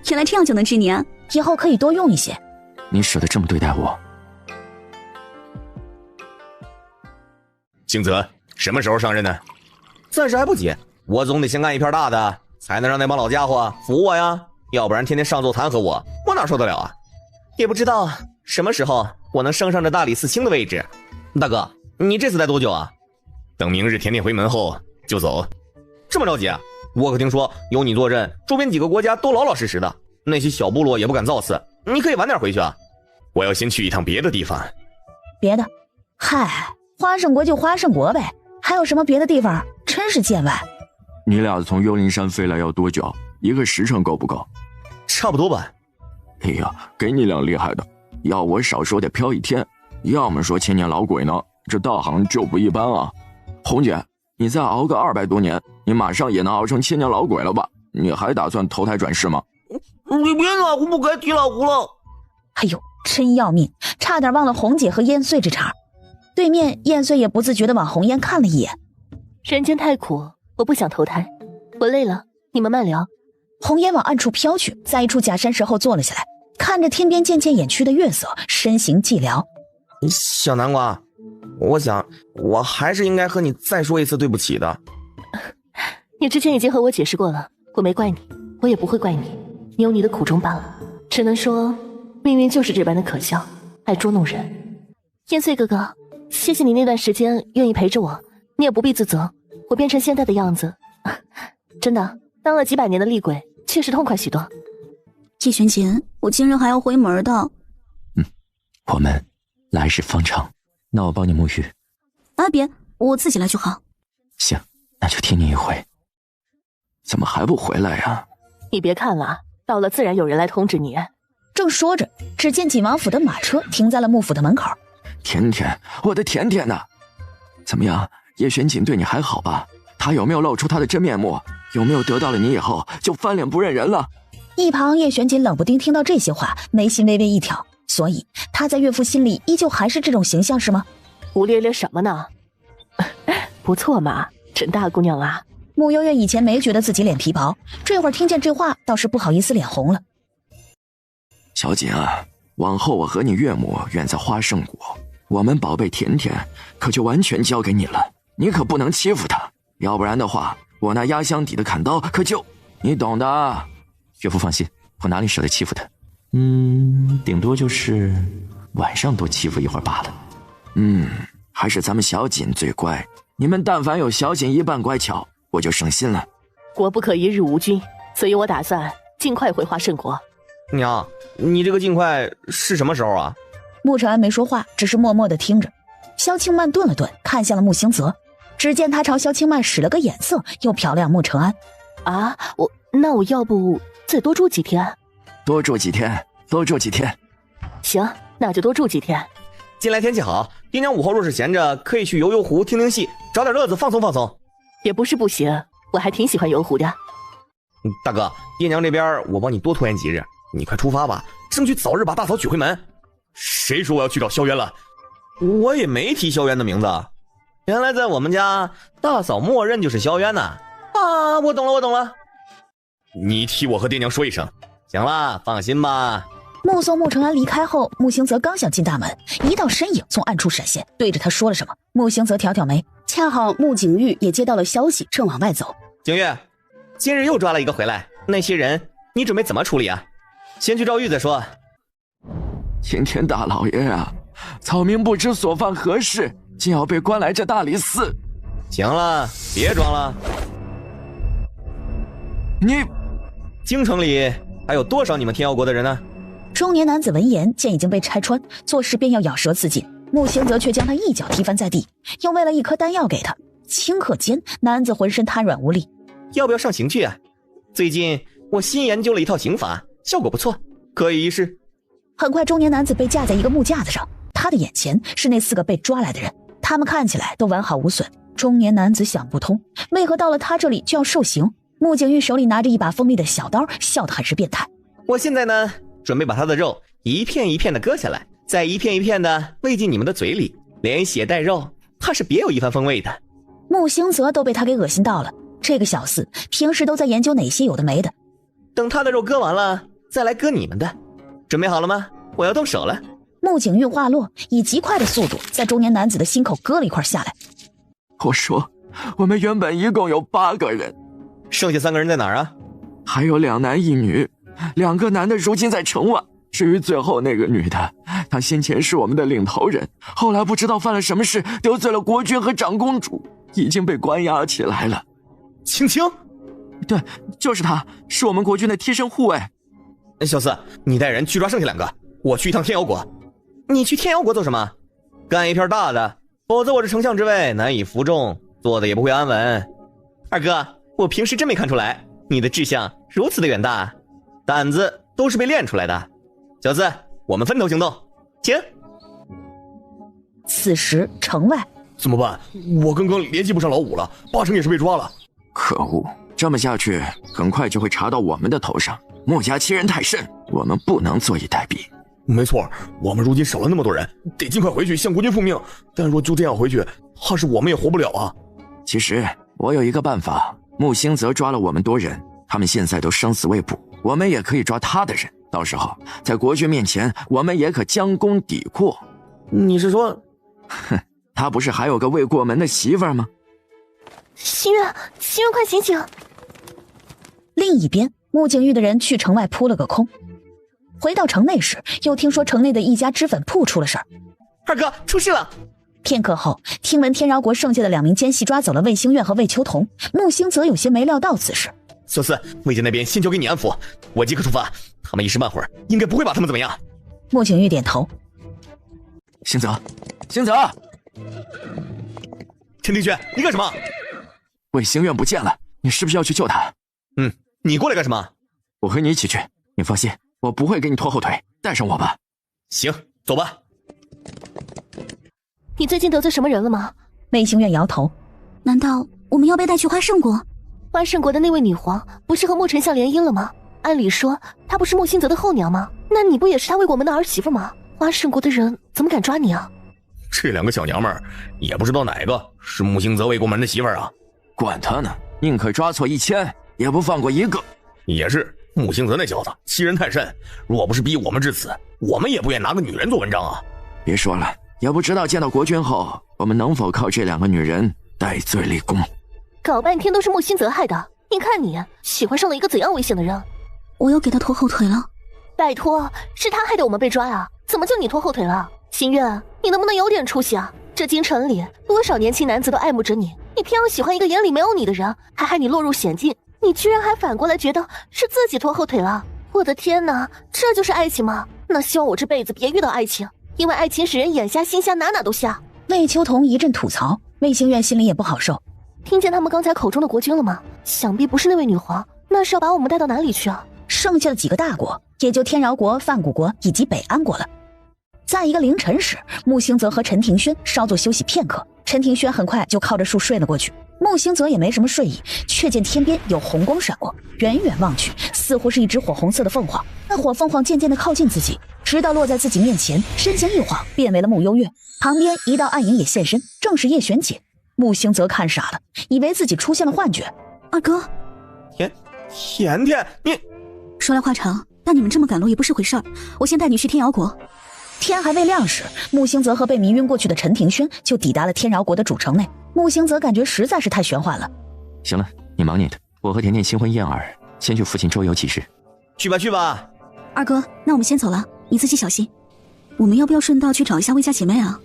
原来这样就能治你啊！以后可以多用一些。你舍得这么对待我？星泽什么时候上任呢？暂时还不急，我总得先干一片大的，才能让那帮老家伙服我呀，要不然天天上奏弹劾我哪受得了啊？也不知道什么时候我能升上这大理寺卿的位置。大哥，你这次待多久啊？等明日甜甜回门后就走。这么着急啊？我可听说有你坐镇，周边几个国家都老老实实的，那些小部落也不敢造次，你可以晚点回去啊。我要先去一趟别的地方。别的？嗨，花圣国就花圣国呗，还有什么别的地方？真是见外。你俩从幽灵山飞来要多久？1个时辰够不够？差不多吧。哎呀，给你俩厉害的，要我少说得飘1天。要么说千年老鬼呢，这道行就不一般啊。红姐，你再熬个200多年，你马上也能熬成千年老鬼了吧？你还打算投胎转世吗？你别老胡不该提老胡了。哎呦，真要命，差点忘了红姐和燕穗这茬。对面燕穗也不自觉地往红烟看了一眼。人间太苦，我不想投胎，我累了，你们慢聊。红烟往暗处飘去，在一处假山石后坐了下来，看着天边渐渐掩去的月色，身形寂寥。小南瓜，我想我还是应该和你再说一次对不起的。你之前已经和我解释过了，我没怪你，我也不会怪你，你有你的苦衷罢了。只能说命运就是这般的可笑，爱捉弄人。燕穗哥哥，谢谢你那段时间愿意陪着我，你也不必自责，我变成现在的样子真的当了几百年的厉鬼，确实痛快许多。叶玄琴，我今日还要回门的。我们来日方长，那我帮你沐浴。啊别，我自己来就好。行，那就听你一回。怎么还不回来呀？你别看了，到了自然有人来通知你。正说着，只见锦王府的马车停在了幕府的门口。甜甜，我的甜甜呐！怎么样，叶玄锦对你还好吧？他有没有露出他的真面目？有没有得到了你以后就翻脸不认人了？一旁叶玄锦冷不丁听到这些话，眉心微微一挑，所以他在岳父心里依旧还是这种形象是吗？胡咧咧什么呢？不错嘛，真大姑娘啊。穆幽月以前没觉得自己脸皮薄，这会儿听见这话倒是不好意思脸红了。小锦啊，往后我和你岳母远在花圣国，我们宝贝甜甜可就完全交给你了，你可不能欺负她，要不然的话我那压箱底的砍刀可就你懂的。岳父放心，我哪里舍得欺负她，顶多就是晚上多欺负一会儿罢了。还是咱们小锦最乖，你们但凡有小锦一半乖巧，我就省心了。国不可一日无君，所以我打算尽快回花圣国。娘，你这个尽快是什么时候啊？穆承安没说话，只是默默地听着。萧庆曼顿了顿，看向了穆星泽，只见他朝萧庆曼使了个眼色，又瞟了穆承安。啊，那我要不再多住几天？多住几天，多住几天。行，那就多住几天。近来天气好，爹娘午后若是闲着，可以去游游湖听听戏，找点乐子放松放松。也不是不行，我还挺喜欢游湖的。大哥，爹娘这边我帮你多拖延几日，你快出发吧，争取早日把大嫂娶回门。谁说我要去找萧渊了？我也没提萧渊的名字，原来在我们家大嫂默认就是萧渊呢。啊，我懂了。你替我和爹娘说一声。行了，放心吧。目送穆承安离开后，穆星泽刚想进大门，一道身影从暗处闪现，对着他说了什么。穆星泽挑挑眉，恰好穆景玉也接到了消息，正往外走。景玉，今日又抓了一个回来，那些人你准备怎么处理啊？先去赵玉再说。天天大老爷啊，草民不知所犯何事，竟要被关来这大理寺。行了，别装了。你，京城里还有多少你们天妖国的人呢？中年男子闻言，见已经被拆穿，做事便要咬舌自尽。木星则却将他一脚踢翻在地，又喂了一颗丹药给他。顷刻间，男子浑身瘫软无力。要不要上刑具啊？最近我新研究了一套刑法，效果不错，可以一试。很快，中年男子被架在一个木架子上，他的眼前是那4个被抓来的人，他们看起来都完好无损。中年男子想不通，为何到了他这里就要受刑？穆景玉手里拿着一把锋利的小刀，笑得很是变态。我现在呢，准备把他的肉一片一片的割下来，再一片一片的喂进你们的嘴里，连血带肉，怕是别有一番风味的。穆星泽都被他给恶心到了，这个小厮平时都在研究哪些有的没的。等他的肉割完了，再来割你们的。准备好了吗？我要动手了。穆景玉话落，以极快的速度在中年男子的心口割了一块下来。我说，我们原本一共有8个人，剩下3个人在哪儿啊？还有2男1女，2个男的如今在城外。至于最后那个女的，她先前是我们的领头人，后来不知道犯了什么事，得罪了国君和长公主，已经被关押起来了。青青，对，就是她，是我们国君的贴身护卫。小四，你带人去抓剩下2个，我去一趟天瑶国。你去天瑶国做什么？干一片大的，否则我这丞相之位难以服众，做的也不会安稳。二哥，我平时真没看出来，你的志向如此的远大，胆子都是被练出来的。小四，我们分头行动，请。此时城外怎么办？我刚刚联系不上老五了，8成也是被抓了。可恶，这么下去很快就会查到我们的头上。穆家欺人太甚，我们不能坐以待毙。没错，我们如今少了那么多人，得尽快回去向国君复命。但若就这样回去，怕是我们也活不了啊。其实我有一个办法，穆星泽抓了我们多人，他们现在都生死未卜，我们也可以抓他的人，到时候在国君面前，我们也可将功抵过。你是说，哼，他不是还有个未过门的媳妇儿吗？心月，心月，快醒醒！另一边，穆景玉的人去城外扑了个空。回到城内时，又听说城内的一家脂粉铺出了事儿。二哥，出事了！片刻后，听闻天饶国剩下的2名奸细抓走了魏星月和魏秋桐。穆星泽有些没料到此事。小四，魏家那边先交给你安抚，我即刻出发。他们一时半会儿应该不会把他们怎么样。穆景玉点头。星泽，星泽，陈庭轩，你干什么？魏星月不见了，你是不是要去救他？你过来干什么？我和你一起去。你放心，我不会给你拖后腿，带上我吧。行，走吧。你最近得罪什么人了吗？魏星月摇头。难道我们要被带去花圣国？花圣国的那位女皇不是和穆丞相联姻了吗？按理说她不是穆星泽的后娘吗？那你不也是她未过门的儿媳妇吗？花圣国的人怎么敢抓你啊？这2个小娘们儿也不知道哪个是穆星泽未过门的媳妇儿啊！管他呢，宁可抓错1000，也不放过1个。也是，穆星泽那小子欺人太甚，若不是逼我们至此，我们也不愿拿个女人做文章啊！别说了，也不知道见到国君后，我们能否靠这2个女人戴罪立功。搞半天都是穆星泽害的，你看你喜欢上了一个怎样危险的人？我又给他拖后腿了。拜托，是他害得我们被抓啊，怎么就你拖后腿了？心月，你能不能有点出息啊？这京城里多少年轻男子都爱慕着你，你偏要喜欢一个眼里没有你的人，还害你落入险境，你居然还反过来觉得是自己拖后腿了？我的天哪，这就是爱情吗？那希望我这辈子别遇到爱情，因为爱情使人眼瞎心瞎，哪都瞎。魏秋桐一阵吐槽，魏星月心里也不好受。听见他们刚才口中的国君了吗？想必不是那位女皇，那是要把我们带到哪里去啊？剩下的几个大国，也就天饶国、范谷国以及北安国了。在一个凌晨时，穆星泽和陈庭轩稍作休息片刻，陈庭轩很快就靠着树睡了过去。穆星泽也没什么睡意，却见天边有红光闪过，远远望去，似乎是一只火红色的凤凰。那火凤凰渐渐地靠近自己，直到落在自己面前，身形一晃，变为了穆幽月。旁边一道暗影也现身，正是叶璇姐。穆星泽看傻了，以为自己出现了幻觉。二哥，甜甜，你说来话长，但你们这么赶路也不是回事儿，我先带你去天瑶国。天还未亮时，穆星泽和被迷晕过去的陈庭轩就抵达了天饶国的主城内。穆星泽感觉实在是太玄幻了。行了，你忙你的，我和甜甜新婚燕尔，先去附近周游几日。去吧去吧。二哥，那我们先走了，你自己小心。我们要不要顺道去找一下魏家姐妹啊？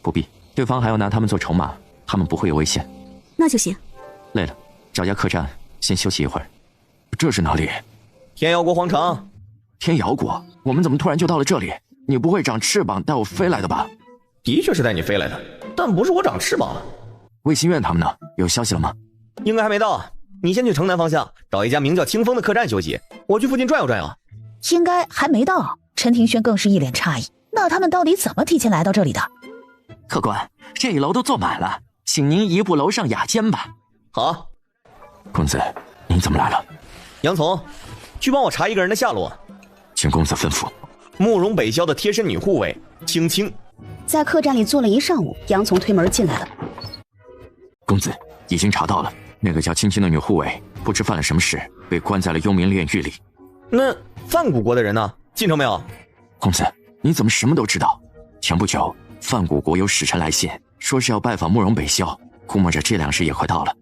不必，对方还要拿他们做筹码，他们不会有危险。那就行。累了，找家客栈先休息一会儿。这是哪里？天瑶国皇城。天瑶国，我们怎么突然就到了这里？你不会长翅膀带我飞来的吧？的确是带你飞来的，但不是我长翅膀。魏心苑他们呢？有消息了吗？应该还没到。你先去城南方向找一家名叫清风的客栈休息，我去附近转悠转悠。应该还没到。陈庭轩更是一脸诧异，那他们到底怎么提前来到这里的？客官，这一楼都坐满了，请您移步楼上雅间吧。好。公子，您怎么来了？杨从，去帮我查一个人的下落。请公子吩咐。慕容北萧的贴身女护卫青青。在客栈里坐了一上午，杨从推门进来了。公子，已经查到了，那个叫青青的女护卫不知犯了什么事，被关在了幽冥炼狱里。那范谷国的人呢？进城没有？公子，你怎么什么都知道？前不久，范谷国有使臣来信，说是要拜访慕容北萧，估摸着这2日也快到了。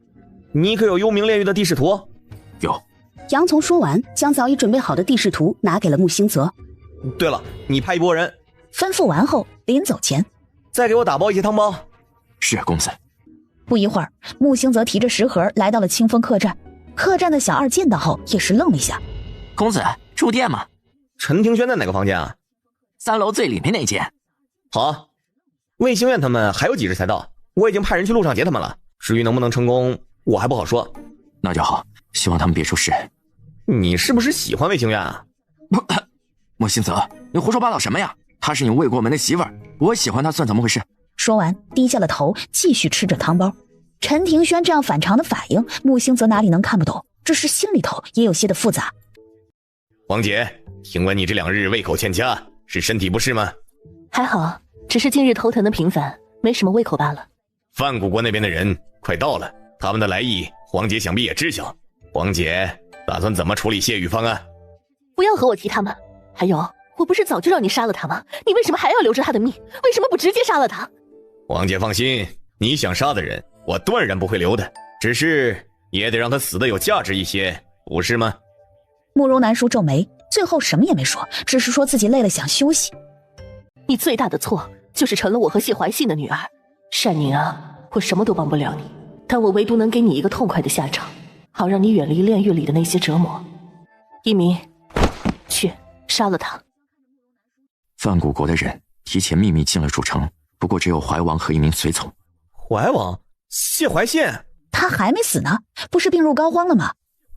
你可有幽冥炼狱的地势图？有。杨从说完，将早已准备好的地势图拿给了穆兴泽。对了，你派一拨人。吩咐完后，临走前，再给我打包一些汤包。是，公子。不一会儿，穆兴泽提着食盒来到了清风客栈。客栈的小二见到后也是愣了一下。公子，住店吗？陈庭轩在哪个房间啊？3楼最里面那间。好。魏兴苑他们还有几日才到，我已经派人去路上接他们了。至于能不能成功，我还不好说。那就好，希望他们别出事。你是不是喜欢魏兴苑啊？莫兴泽，你胡说八道什么呀？她是你未过门的媳妇儿，我喜欢她算怎么回事？说完，低下了头，继续吃着汤包。陈庭轩这样反常的反应，穆兴泽哪里能看不懂？只是心里头也有些的复杂。王姐，听闻你这2日胃口欠佳，是身体不适吗？还好，只是近日头疼的频繁，没什么胃口罢了。范谷国那边的人快到了，他们的来意，黄姐想必也知晓。黄姐打算怎么处理谢雨芳啊？不要和我提他们。还有，我不是早就让你杀了他吗？你为什么还要留着他的命？为什么不直接杀了他？黄姐放心，你想杀的人，我断然不会留的，只是也得让他死得有价值一些，不是吗？慕容南叔皱眉，最后什么也没说，只是说自己累了想休息。你最大的错就是成了我和谢怀信的女儿。单宁啊，我什么都帮不了你，但我唯独能给你一个痛快的下场，好让你远离炼狱里的那些折磨。一鸣，去杀了他。范谷国的人提前秘密进了主城，不过只有怀王和1名随从。怀王？谢怀信？他还没死呢，不是病入膏肓了吗？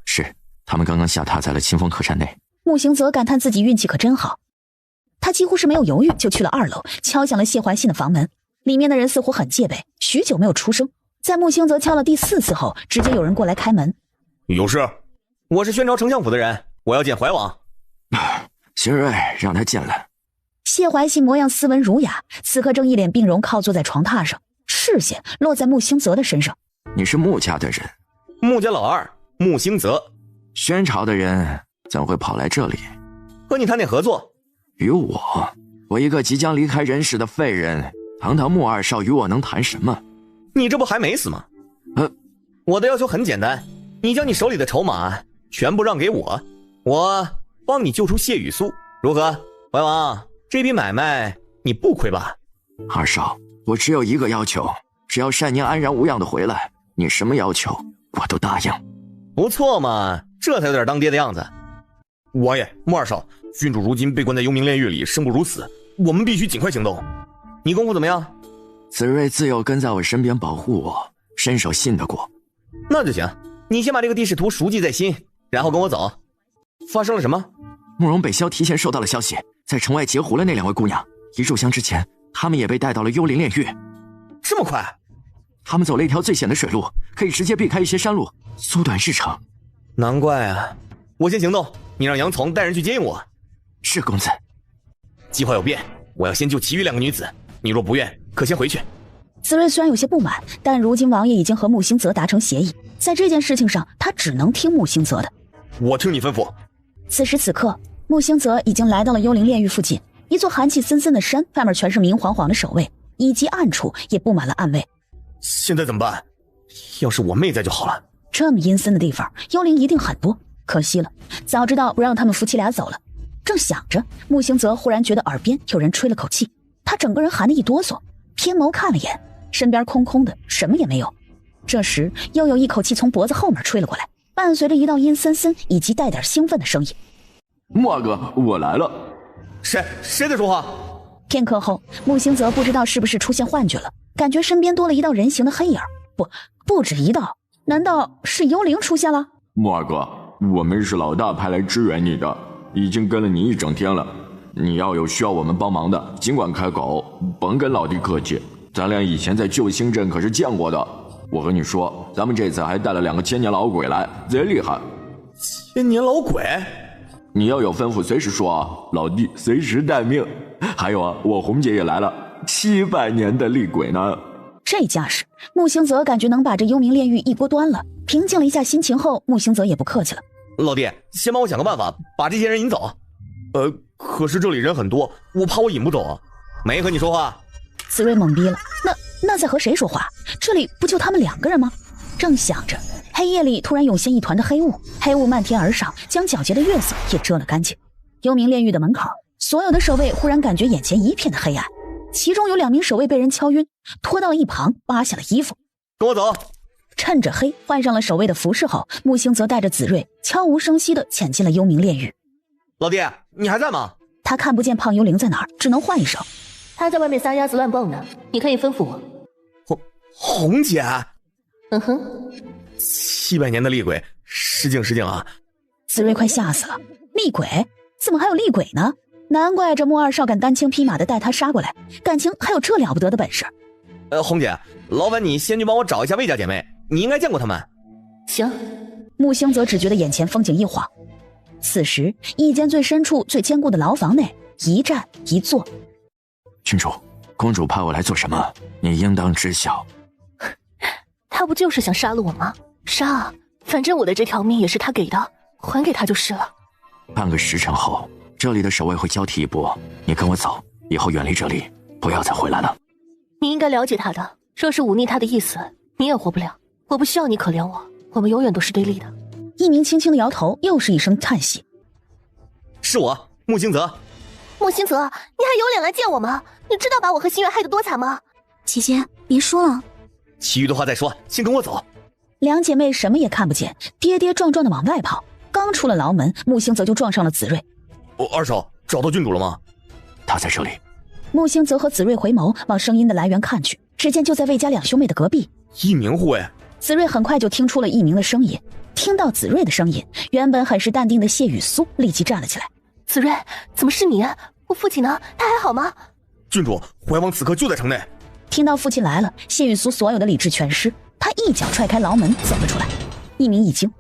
是，他们刚刚下榻在了清风客栈内。穆行则感叹自己运气可真好，他几乎是没有犹豫就去了2楼，敲响了谢怀信的房门。里面的人似乎很戒备，许久没有出声。在穆行则敲了第4次后，直接有人过来开门。有事？我是宣朝丞相府的人，我要见怀王。邢瑞，让他进来。谢怀信模样斯文儒雅，此刻正一脸病容靠坐在床榻上，视线落在穆行则的身上。你是穆家的人？穆家老二穆行则。宣朝的人怎会跑来这里？和你谈点合作。与我一个即将离开人世的废人，堂堂穆二少与我能谈什么？你这不还没死吗？我的要求很简单，你将你手里的筹码全部让给我，我帮你救出谢雨苏，如何？怀王，这笔买卖你不亏吧？二少，我只有一个要求，只要单宁安然无恙的回来，你什么要求我都答应。不错嘛，这才有点当爹的样子。王爷，穆二少，郡主如今被关在幽冥炼狱里，生不如死，我们必须尽快行动。你功夫怎么样？子睿自幼跟在我身边保护我，身手信得过。那就行，你先把这个地势图熟记在心，然后跟我走。发生了什么？慕容北萧提前收到了消息，在城外截胡了那2位姑娘。一炷香之前，他们也被带到了幽灵炼狱。这么快？他们走了一条最险的水路，可以直接避开一些山路，缩短日程。难怪啊！我先行动，你让杨从带人去接应我。是公子。计划有变，我要先救其余2个女子，你若不愿，可先回去。子睿虽然有些不满，但如今王爷已经和穆行则达成协议，在这件事情上，他只能听穆行则的。我听你吩咐。此时此刻，穆行则已经来到了幽灵炼狱附近，一座寒气森森的山，外面全是明晃晃的守卫，以及暗处也布满了暗卫。现在怎么办？要是我妹在就好了。这么阴森的地方，幽灵一定很多，可惜了，早知道不让他们夫妻俩走了。正想着，穆行则忽然觉得耳边有人吹了口气，他整个人寒得一哆嗦，偏眸看了眼，身边空空的，什么也没有。这时又有一口气从脖子后面吹了过来，伴随着一道阴森森以及带点兴奋的声音：木二哥，我来了。谁在说话？片刻后，木星泽不知道是不是出现幻觉了，感觉身边多了一道人形的黑影，不止一道，难道是幽灵出现了？木二哥，我们是老大派来支援你的，已经跟了你一整天了。你要有需要我们帮忙的，尽管开口，甭跟老弟客气。咱俩以前在旧星镇可是见过的。我和你说，咱们这次还带了2个千年老鬼来，贼厉害。千年老鬼？你要有吩咐随时说啊，老弟随时待命。还有啊，我红姐也来了，700年的厉鬼呢。这架势，木星泽感觉能把这幽冥炼狱一锅端了。平静了一下心情后，木星泽也不客气了。老弟，先帮我想个办法，把这些人引走。可是这里人很多，我怕我引不走啊。没和你说话。子睿懵逼了，那在和谁说话？这里不就他们2个人吗？正想着，黑夜里突然涌现一团的黑雾，黑雾漫天而上，将皎洁的月色也遮了干净。幽冥炼狱的门口，所有的守卫忽然感觉眼前一片的黑暗，其中有2名守卫被人敲晕，拖到了一旁，扒下了衣服。跟我走。趁着黑换上了守卫的服饰后，木星则带着子睿悄无声息地潜进了幽冥炼狱。老弟，你还在吗？他看不见胖幽灵在哪儿，只能唤一声。他在外面撒丫子乱蹦呢，你可以吩咐我。红姐。嗯哼。 700年的厉鬼，失敬啊！子睿快吓死了，厉鬼？怎么还有厉鬼呢？难怪这穆二少敢单枪匹马的带他杀过来，感情还有这了不得的本事。红姐，劳烦你先去帮我找一下魏家姐妹，你应该见过她们。行。木星则只觉得眼前风景一晃。此时，一间最深处、最坚固的牢房内，一站一坐。郡主，公主派我来做什么？你应当知晓。他不就是想杀了我吗？杀啊！反正我的这条命也是他给的，还给他就是了。半个时辰后，这里的守卫会交替一波，你跟我走，以后远离这里，不要再回来了。你应该了解他的，若是忤逆他的意思，你也活不了。我不需要你可怜我，我们永远都是对立的。一鸣轻轻的摇头，又是一声叹息。是我，木星泽。木星泽，你还有脸来见我吗？你知道把我和心月害得多惨吗？姐姐，别说了。其余的话再说，先跟我走。两姐妹什么也看不见，跌跌撞撞的往外跑。刚出了牢门，木星泽就撞上了子睿。二少，找到郡主了吗？他在这里。木星泽和子睿回眸往声音的来源看去，只见就在魏家两兄妹的隔壁。一鸣护卫。子睿很快就听出了一鸣的声音，听到子睿的声音，原本很是淡定的谢雨苏立即站了起来。子睿，怎么是你？我父亲呢？他还好吗？郡主，怀王此刻就在城内。听到父亲来了，谢雨苏所有的理智全失，他一脚踹开牢门走了出来。一鸣一惊，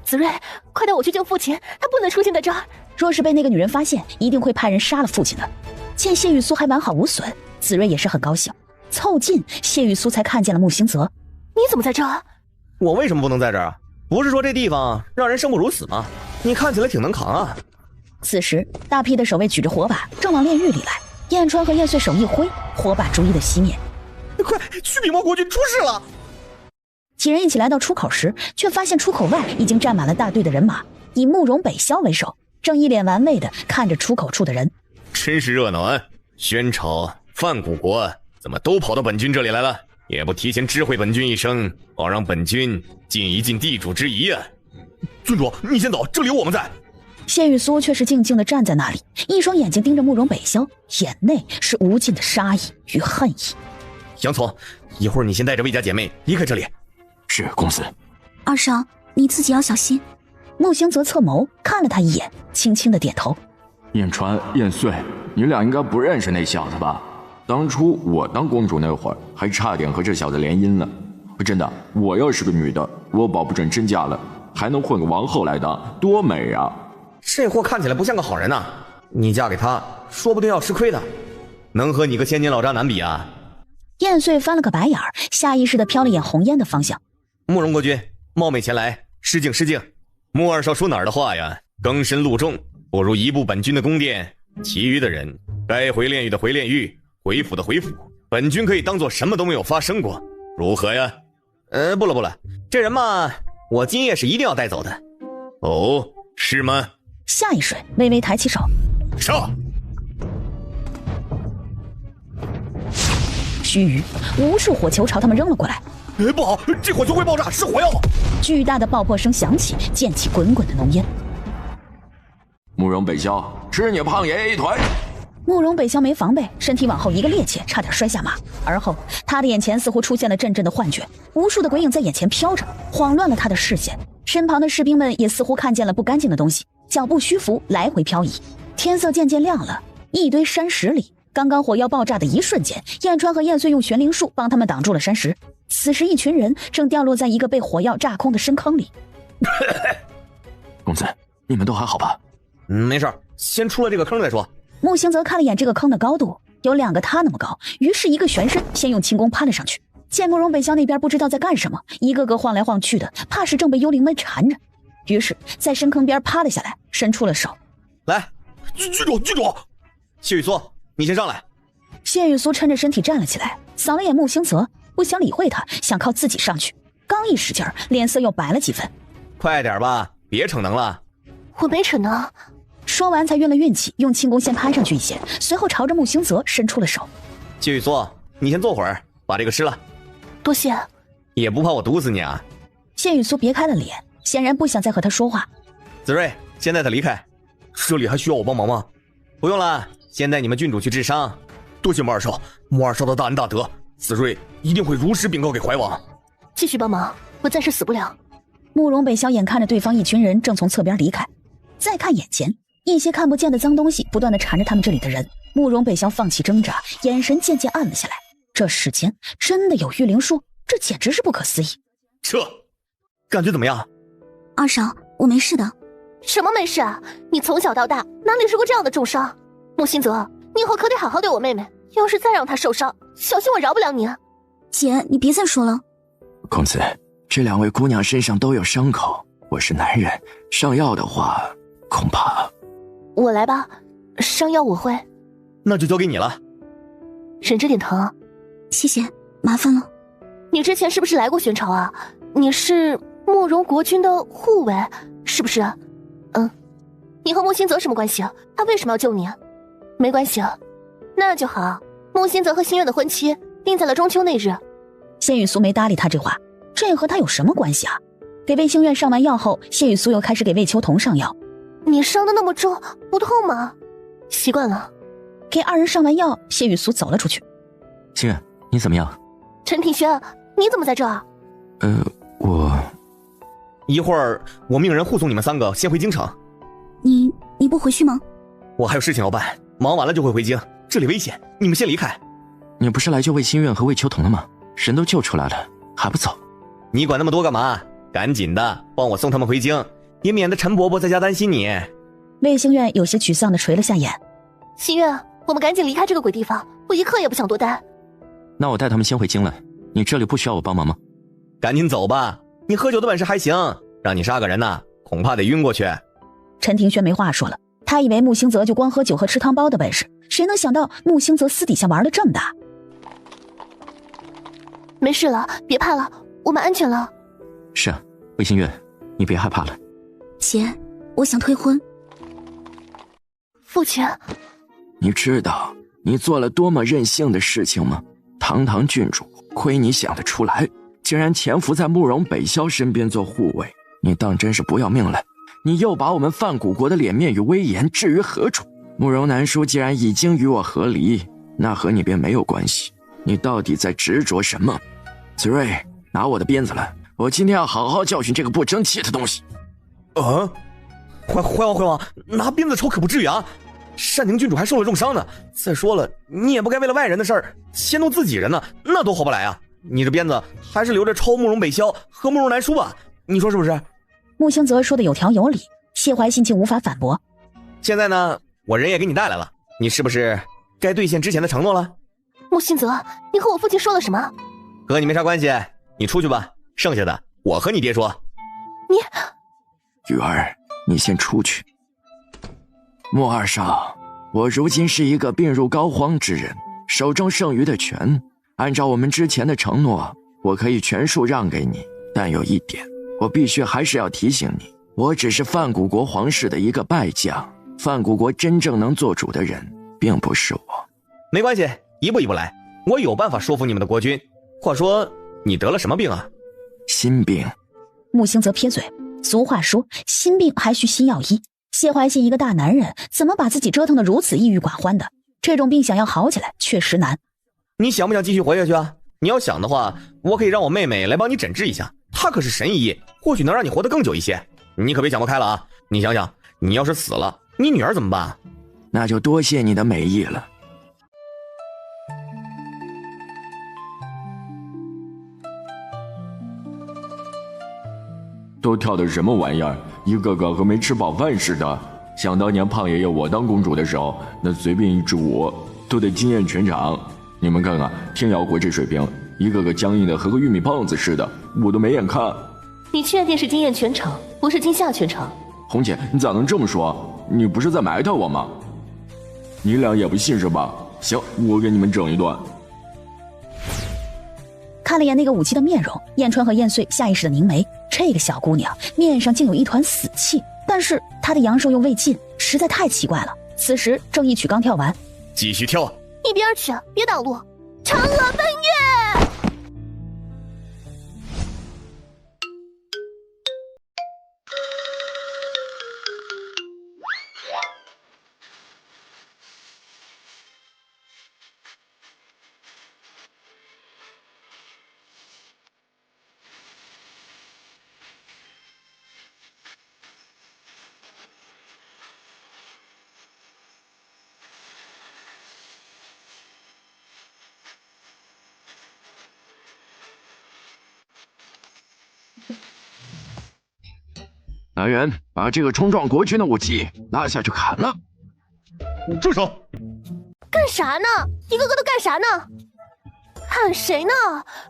子睿，快带我去救父亲，他不能出现在这儿。若是被那个女人发现，一定会派人杀了父亲的。见谢雨苏还完好无损，子睿也是很高兴，凑近谢雨苏才看见了木星泽。你怎么在这儿？我为什么不能在这儿？不是说这地方让人生不如死吗？你看起来挺能扛啊。此时大批的守卫举着火把正往炼狱里来，燕川和燕穗手一挥，火把逐一的熄灭。快去禀报国君，出事了！几人一起来到出口时，却发现出口外已经站满了大队的人马，以慕容北萧为首，正一脸玩味的看着出口处的人。真是热闹啊！宣朝、范古国怎么都跑到本君这里来了？也不提前知会本君一声，好让本君尽一尽地主之谊啊！郡主，你先走，这里有我们在。谢雨苏却是静静地站在那里，一双眼睛盯着慕容北萧，眼内是无尽的杀意与恨意。杨从，一会儿你先带着魏家姐妹离开这里。是公子。二少，你自己要小心。木星则侧眸看了他一眼，轻轻的点头。燕川、燕穗，你俩应该不认识那小子吧？当初我当公主那会儿，还差点和这小子联姻呢。真的，我要是个女的，我保不准真嫁了，还能混个王后来当，多美啊！这货看起来不像个好人呐，你嫁给他，说不定要吃亏的，能和你个千年老渣男比啊？燕穗翻了个白眼儿，下意识地瞟了眼红烟的方向。慕容国君，冒昧前来，失敬失敬。穆二少说哪儿的话呀？更深路重，不如移步本君的宫殿，其余的人该回炼狱的回炼狱，回府的回府，本君可以当做什么都没有发生过，如何呀？不了，这人嘛，我今夜是一定要带走的。哦，是吗？下一瞬，微微抬起手，杀！须臾，无数火球朝他们扔了过来。不好，这火球会爆炸，是火药！巨大的爆破声响起，溅起滚滚的浓烟。慕容北萧，吃你胖爷爷一腿！慕容北萧没防备，身体往后一个趔趄，差点摔下马。而后他的眼前似乎出现了阵阵的幻觉，无数的鬼影在眼前飘着，晃乱了他的视线。身旁的士兵们也似乎看见了不干净的东西，脚步虚浮，来回漂移。天色渐渐亮了，一堆山石里，刚刚火药爆炸的一瞬间，燕川和燕穗用玄灵术帮他们挡住了山石。此时一群人正掉落在一个被火药炸空的深坑里。公子，你们都还好吧？没事，先出了这个坑再说。木星则看了眼这个坑的高度，有2个他那么高，于是一个旋身，先用轻功攀了上去。见慕容北萧那边不知道在干什么，一个个晃来晃去的，怕是正被幽灵们缠着，于是在深坑边趴了下来，伸出了手。来，记住！谢雨苏，你先上来。谢雨苏抻着身体站了起来，扫了眼木星泽，不想理会他，想靠自己上去。刚一使劲，脸色又白了几分。快点吧，别逞能了。我没逞能。说完才运了运气，用轻功先攀上去一些，随后朝着木星泽伸出了手。谢雨苏，你先坐会儿，把这个吃了。多谢。也不怕我毒死你啊？谢雨苏别开了脸，显然不想再和他说话。子睿，先带他离开。这里还需要我帮忙吗？不用了，先带你们郡主去治伤。多谢穆二少，穆二少的大恩大德，子睿一定会如实禀告给怀王。继续帮忙，我暂时死不了。慕容北萧眼看着对方一群人正从侧边离开，再看眼前一些看不见的脏东西不断地缠着他们这里的人，慕容北萧放弃挣扎，眼神渐渐暗了下来。这世间真的有御灵术，这简直是不可思议。撤，感觉怎么样？二少，我没事的。什么没事啊？你从小到大哪里受过这样的重伤？木星泽，你以后可得好好对我妹妹，要是再让她受伤，小心我饶不了你啊！姐，你别再说了。公子，这2位姑娘身上都有伤口，我是男人，上药的话恐怕……我来吧，伤药我会。那就交给你了。忍着点疼。谢谢，麻烦了。你之前是不是来过玄朝啊？你是慕容国君的护卫，是不是？你和木星泽什么关系？他为什么要救你？没关系，那就好。木星泽和心愿的婚期定在了中秋那日。谢雨苏没搭理他这话，这和他有什么关系啊？给魏星愿上完药后，谢雨苏又开始给魏秋桐上药。你伤得那么重，不痛吗？习惯了。给2人上完药，谢雨苏走了出去。星愿，你怎么样？陈庭轩，你怎么在这儿？我一会儿我命人护送你们3个先回京城。你不回去吗？我还有事情要办，忙完了就会回京，这里危险，你们先离开。你不是来救魏心愿和魏秋桐的吗？人都救出来了，还不走？你管那么多干嘛？赶紧的，帮我送他们回京，也免得陈伯伯在家担心你。魏星愿有些沮丧地垂了下眼。心愿，我们赶紧离开这个鬼地方，我一刻也不想多待。那我带他们先回京了，你这里不需要我帮忙吗？赶紧走吧，你喝酒的本事还行，让你杀个人呐，恐怕得晕过去。陈庭轩没话说了，他以为木星泽就光喝酒和吃汤包的本事，谁能想到木星泽私底下玩得这么大。没事了，别怕了，我们安全了。是啊，魏心愿，你别害怕了。姐，我想退婚。父亲，你知道你做了多么任性的事情吗？堂堂郡主，亏你想得出来，竟然潜伏在慕容北萧身边做护卫，你当真是不要命了？你又把我们范谷国的脸面与威严置于何处？慕容南叔既然已经与我和离，那和你便没有关系。你到底在执着什么？子睿，拿我的鞭子来，我今天要好好教训这个不争气的东西。怀王，拿鞭子抽可不至于啊！单宁郡主还受了重伤呢。再说了，你也不该为了外人的事儿牵动自己人呢，那多划不来啊！你这鞭子还是留着抽慕容北萧和慕容南叔吧，你说是不是？木星泽说的有条有理，谢怀心情无法反驳。现在呢，我人也给你带来了，你是不是该兑现之前的承诺了？木星泽，你和我父亲说了什么？和你没啥关系，你出去吧，剩下的我和你爹说。雨儿，你先出去。穆二少，我如今是一个病入膏肓之人，手中剩余的权，按照我们之前的承诺，我可以全数让给你，但有一点，我必须还是要提醒你，我只是范谷国皇室的一个败将，范谷国真正能做主的人并不是我。没关系，一步一步来，我有办法说服你们的国君。话说你得了什么病啊？心病。木星泽撇嘴，俗话说心病还需心药医，谢怀信一个大男人，怎么把自己折腾得如此抑郁寡欢的？这种病想要好起来，确实难。你想不想继续活下去啊？你要想的话，我可以让我妹妹来帮你诊治一下，她可是神医，或许能让你活得更久一些。你可别想不开了啊！你想想，你要是死了，你女儿怎么办？那就多谢你的美意了。都跳的什么玩意儿？一个个和没吃饱饭似的。想当年胖爷爷我当公主的时候，那随便一支舞都得惊艳全场。你们看看天瑶国这水平，一个个僵硬的和个玉米棒子似的，我都没眼看。你确定是惊艳全场，不是惊吓全场？红姐，你咋能这么说？你不是在埋汰我吗？你俩也不信是吧？行，我给你们整一段。看了眼那个舞姬的面容，燕川和燕穗下意识的凝眉。这个小姑娘面上竟有一团死气，但是她的阳寿又未尽，实在太奇怪了。此时正一曲刚跳完，继续跳。一边去，别挡路。嫦娥奔月。来人，把这个冲撞国君的武姬拉下去砍了！住手！干啥呢？一个个都干啥呢？喊谁呢？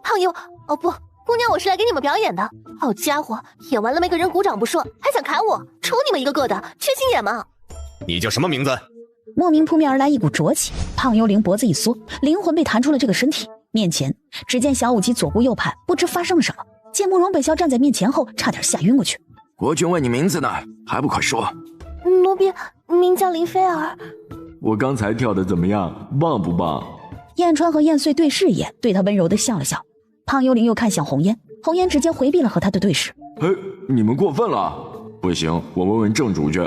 胖友，哦不，姑娘，我是来给你们表演的。好家伙，演完了没个人鼓掌不说，还想砍我？抽你们一个个的，缺心眼吗？你叫什么名字？莫名扑面而来一股浊气，胖幽灵脖子一缩，灵魂被弹出了这个身体。面前，只见小舞姬左顾右盼，不知发生了什么。见慕容北萧站在面前后，差点吓晕过去。国君问你名字呢，还不快说？奴婢名叫林菲儿。我刚才跳的怎么样？棒不棒？燕川和燕穗对视一眼，对他温柔的笑了笑。胖幽灵又看向红烟，红烟直接回避了和他的对视。你们过分了！不行，我问问正主去。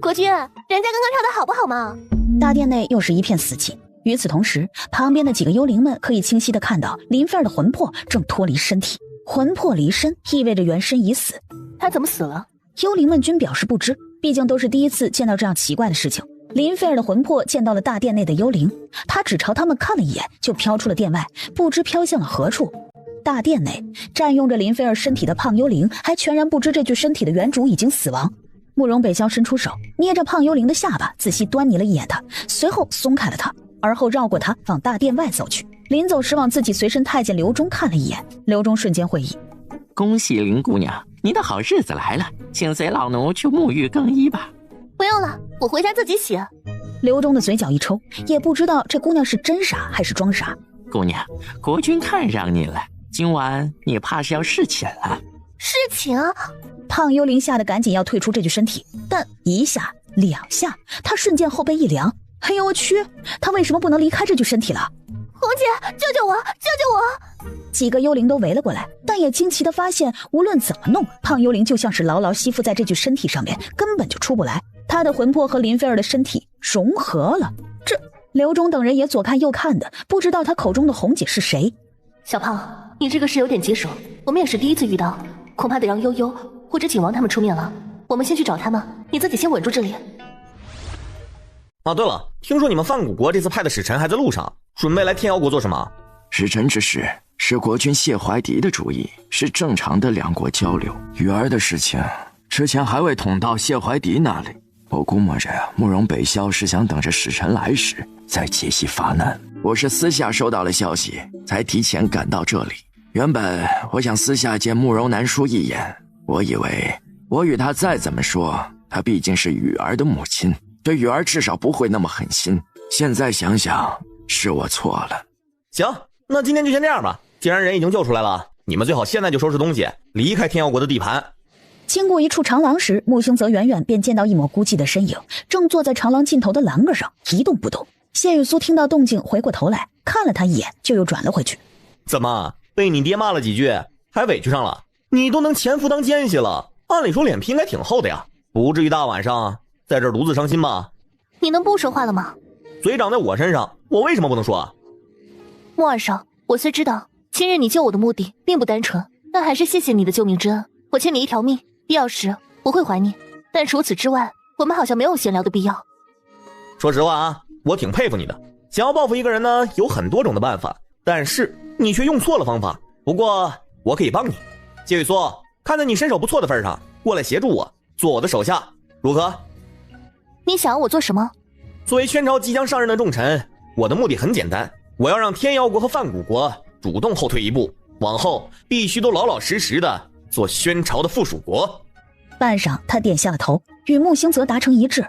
国君，人家刚刚跳的好不好嘛？大殿内又是一片死寂。与此同时，旁边的几个幽灵们可以清晰地看到林菲儿的魂魄正脱离身体。魂魄离身意味着原身已死。他怎么死了？幽灵们均表示不知，毕竟都是第一次见到这样奇怪的事情。林菲儿的魂魄见到了大殿内的幽灵，他只朝他们看了一眼，就飘出了殿外，不知飘向了何处。大殿内占用着林菲儿身体的胖幽灵还全然不知这具身体的原主已经死亡。慕容北萧伸出手，捏着胖幽灵的下巴，仔细端倪了一眼他，随后松开了他，而后绕过他往大殿外走去。临走时往自己随身太监刘忠看了一眼，刘忠瞬间会意。恭喜林姑娘，你的好日子来了，请随老奴去沐浴更衣吧。不用了，我回家自己洗。刘忠的嘴角一抽，也不知道这姑娘是真傻还是装傻。姑娘，国君看上你了，今晚你怕是要侍寝了。侍寝？胖幽灵吓得赶紧要退出这具身体，但一下两下，他瞬间后背一凉。哎呦我去，他为什么不能离开这具身体了？红姐，救救我，救救我！几个幽灵都围了过来，但也惊奇地发现，无论怎么弄，胖幽灵就像是牢牢吸附在这具身体上面，根本就出不来。他的魂魄和林菲儿的身体融合了。这刘忠等人也左看右看的，不知道他口中的红姐是谁。小胖，你这个事有点棘手，我们也是第一次遇到，恐怕得让悠悠或者景王他们出面了。我们先去找他们，你自己先稳住这里。啊，对了，听说你们范谷国这次派的使臣还在路上，准备来天瑶国做什么？使臣之事是国君谢怀迪的主意，是正常的两国交流。雨儿的事情之前还未捅到谢怀迪那里，我估摸着慕容北萧是想等着使臣来时再借机发难。我是私下收到了消息，才提前赶到这里。原本我想私下见慕容南叔一眼，我以为我与他再怎么说，他毕竟是雨儿的母亲，对雨儿至少不会那么狠心。现在想想，是我错了。行，那今天就先这样吧。既然人已经救出来了，你们最好现在就收拾东西，离开天瑶国的地盘。经过一处长廊时，木星泽远远便见到一抹孤寂的身影，正坐在长廊尽头的栏杆上，一动不动。谢雨苏听到动静，回过头来看了他一眼，就又转了回去。怎么被你爹骂了几句，还委屈上了？你都能潜伏当奸细了，按理说脸皮应该挺厚的呀。不至于大晚上在这儿独自伤心吧？你能不说话了吗？嘴长在我身上，我为什么不能说啊？莫二少，我虽知道今日你救我的目的并不单纯，但还是谢谢你的救命之恩，我欠你一条命，必要时我会还你。但除此之外，我们好像没有闲聊的必要。说实话啊，我挺佩服你的。想要报复一个人呢，有很多种的办法，但是你却用错了方法。不过我可以帮你，谢雨苏，看在你身手不错的份上，过来协助我，做我的手下，如何？你想要我做什么？作为宣朝即将上任的重臣，我的目的很简单，我要让天瑶国和范谷国主动后退一步，往后必须都老老实实的做宣朝的附属国。半晌，他点下了头，与穆兴泽达成一致。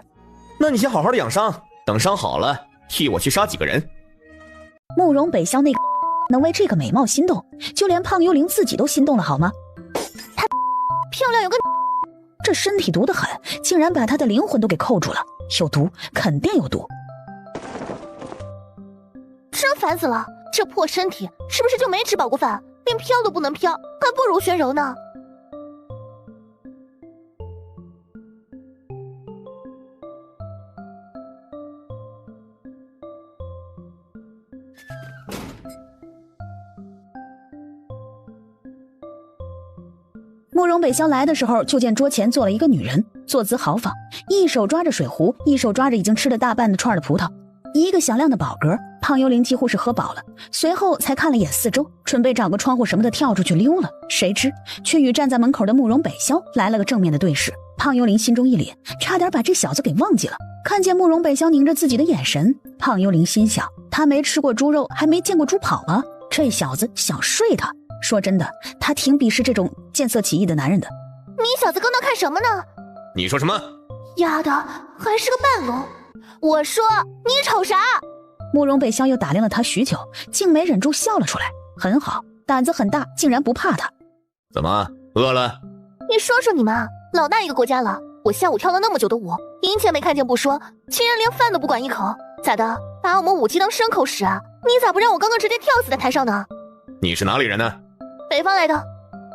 那你先好好的养伤，等伤好了，替我去杀几个人。慕容北萧那个能为这个美貌心动，就连胖幽灵自己都心动了好吗？她漂亮有个，这身体毒得很，竟然把他的灵魂都给扣住了。有毒，肯定有毒。真烦死了！这破身体是不是就没吃饱过饭，连飘都不能飘，还不如宣柔呢？慕容北萧来的时候，就见桌前坐了一个女人，坐姿豪放，一手抓着水壶，一手抓着已经吃了大半的串的葡萄，一个响亮的饱嗝。胖幽灵几乎是喝饱了，随后才看了眼四周，准备找个窗户什么的跳出去溜了，谁知却与站在门口的慕容北萧来了个正面的对视。胖幽灵心中一凛，差点把这小子给忘记了。看见慕容北萧凝着自己的眼神，胖幽灵心想，他没吃过猪肉，还没见过猪跑啊，这小子想睡他。说真的，他挺鄙视这种见色起意的男人的。你小子跟那看什么呢？你说什么？丫的，还是个半龙！我说你瞅啥？慕容北萧又打量了他许久，竟没忍住笑了出来。很好，胆子很大，竟然不怕他。怎么饿了？你说说你们，老大一个国家了，我下午跳了那么久的舞，银钱没看见不说，竟然连饭都不管一口，咋的？把我们武器当牲口使啊？你咋不让我刚刚直接跳死在台上呢？你是哪里人呢？北方来的。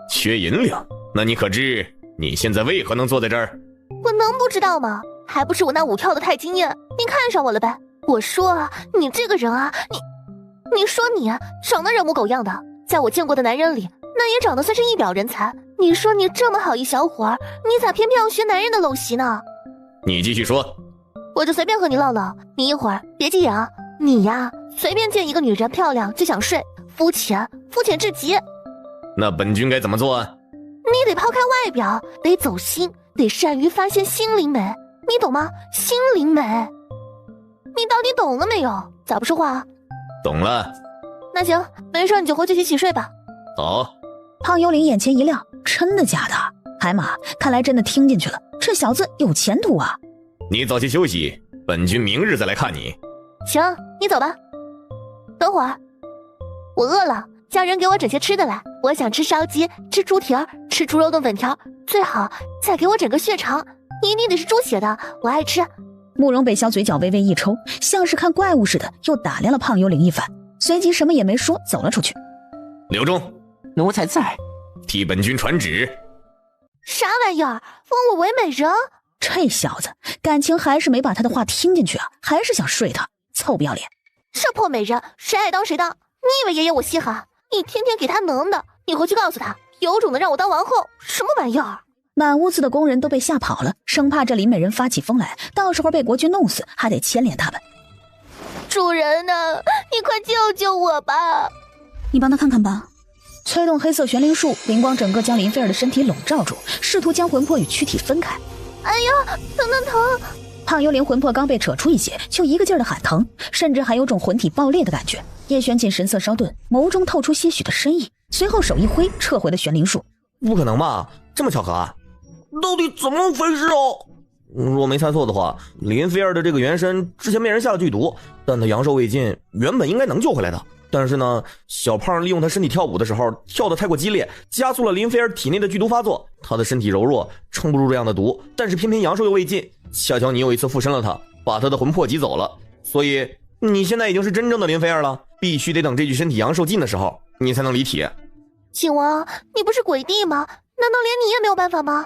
缺银两？那你可知你现在为何能坐在这儿？我能不知道吗？还不是我那舞跳的太惊艳，你看上我了呗？我说啊，你这个人啊，你说你啊，长得人模狗样的，在我见过的男人里，那也长得算是一表人才。你说你这么好一小伙儿，你咋偏偏要学男人的陋习呢？你继续说。我就随便和你唠唠，你一会儿别急眼啊。你呀，随便见一个女人漂亮就想睡，肤浅至极。那本君该怎么做啊？你得抛开外表，得走心，得善于发现心灵美，你懂吗？心灵美，你到底懂了没有？咋不说话啊？懂了。那行，没事你就回去洗睡吧。好。胖幽灵眼前一亮，真的假的？海马，看来真的听进去了，这小子有前途啊！你早些休息，本君明日再来看你。行，你走吧。等会儿，我饿了。叫人给我整些吃的来，我想吃烧鸡，吃猪蹄儿，吃猪肉炖粉条，最好再给我整个血肠，一定得是猪血的，我爱吃。慕容北萧嘴角微微一抽，像是看怪物似的，又打量了胖幽灵一番，随即什么也没说，走了出去。刘忠，奴才在，替本君传旨。啥玩意儿？封我为美人？这小子感情还是没把他的话听进去啊，还是想睡他，臭不要脸！这破美人，谁爱当谁当？你以为爷爷我稀罕？你天天给他能的，你回去告诉他，有种的让我当王后，什么玩意儿？满屋子的工人都被吓跑了，生怕这林美人发起疯来，到时候被国君弄死，还得牵连他们。主人呢？你快救救我吧！你帮他看看吧。催动黑色玄灵术，灵光整个将林菲尔的身体笼罩住，试图将魂魄与躯体分开。哎呀，疼！胖幽灵魂魄刚被扯出一些，就一个劲儿的喊疼，甚至还有种魂体爆裂的感觉。叶玄锦神色稍顿，眸中透出些许的深意，随后手一挥，撤回了玄灵术。不可能吧？这么巧合啊？到底怎么回事哦？若没猜错的话，林菲尔的这个元神之前被人下了剧毒，但他阳寿未尽，原本应该能救回来的。但是呢，小胖利用他身体跳舞的时候跳得太过激烈，加速了林菲尔体内的剧毒发作。他的身体柔弱，撑不住这样的毒，但是偏偏阳寿又未尽。恰巧你有一次附身了他，把他的魂魄挤走了，所以你现在已经是真正的林菲尔了。必须得等这具身体阳寿尽的时候，你才能离体。景王，你不是鬼帝吗？难道连你也没有办法吗？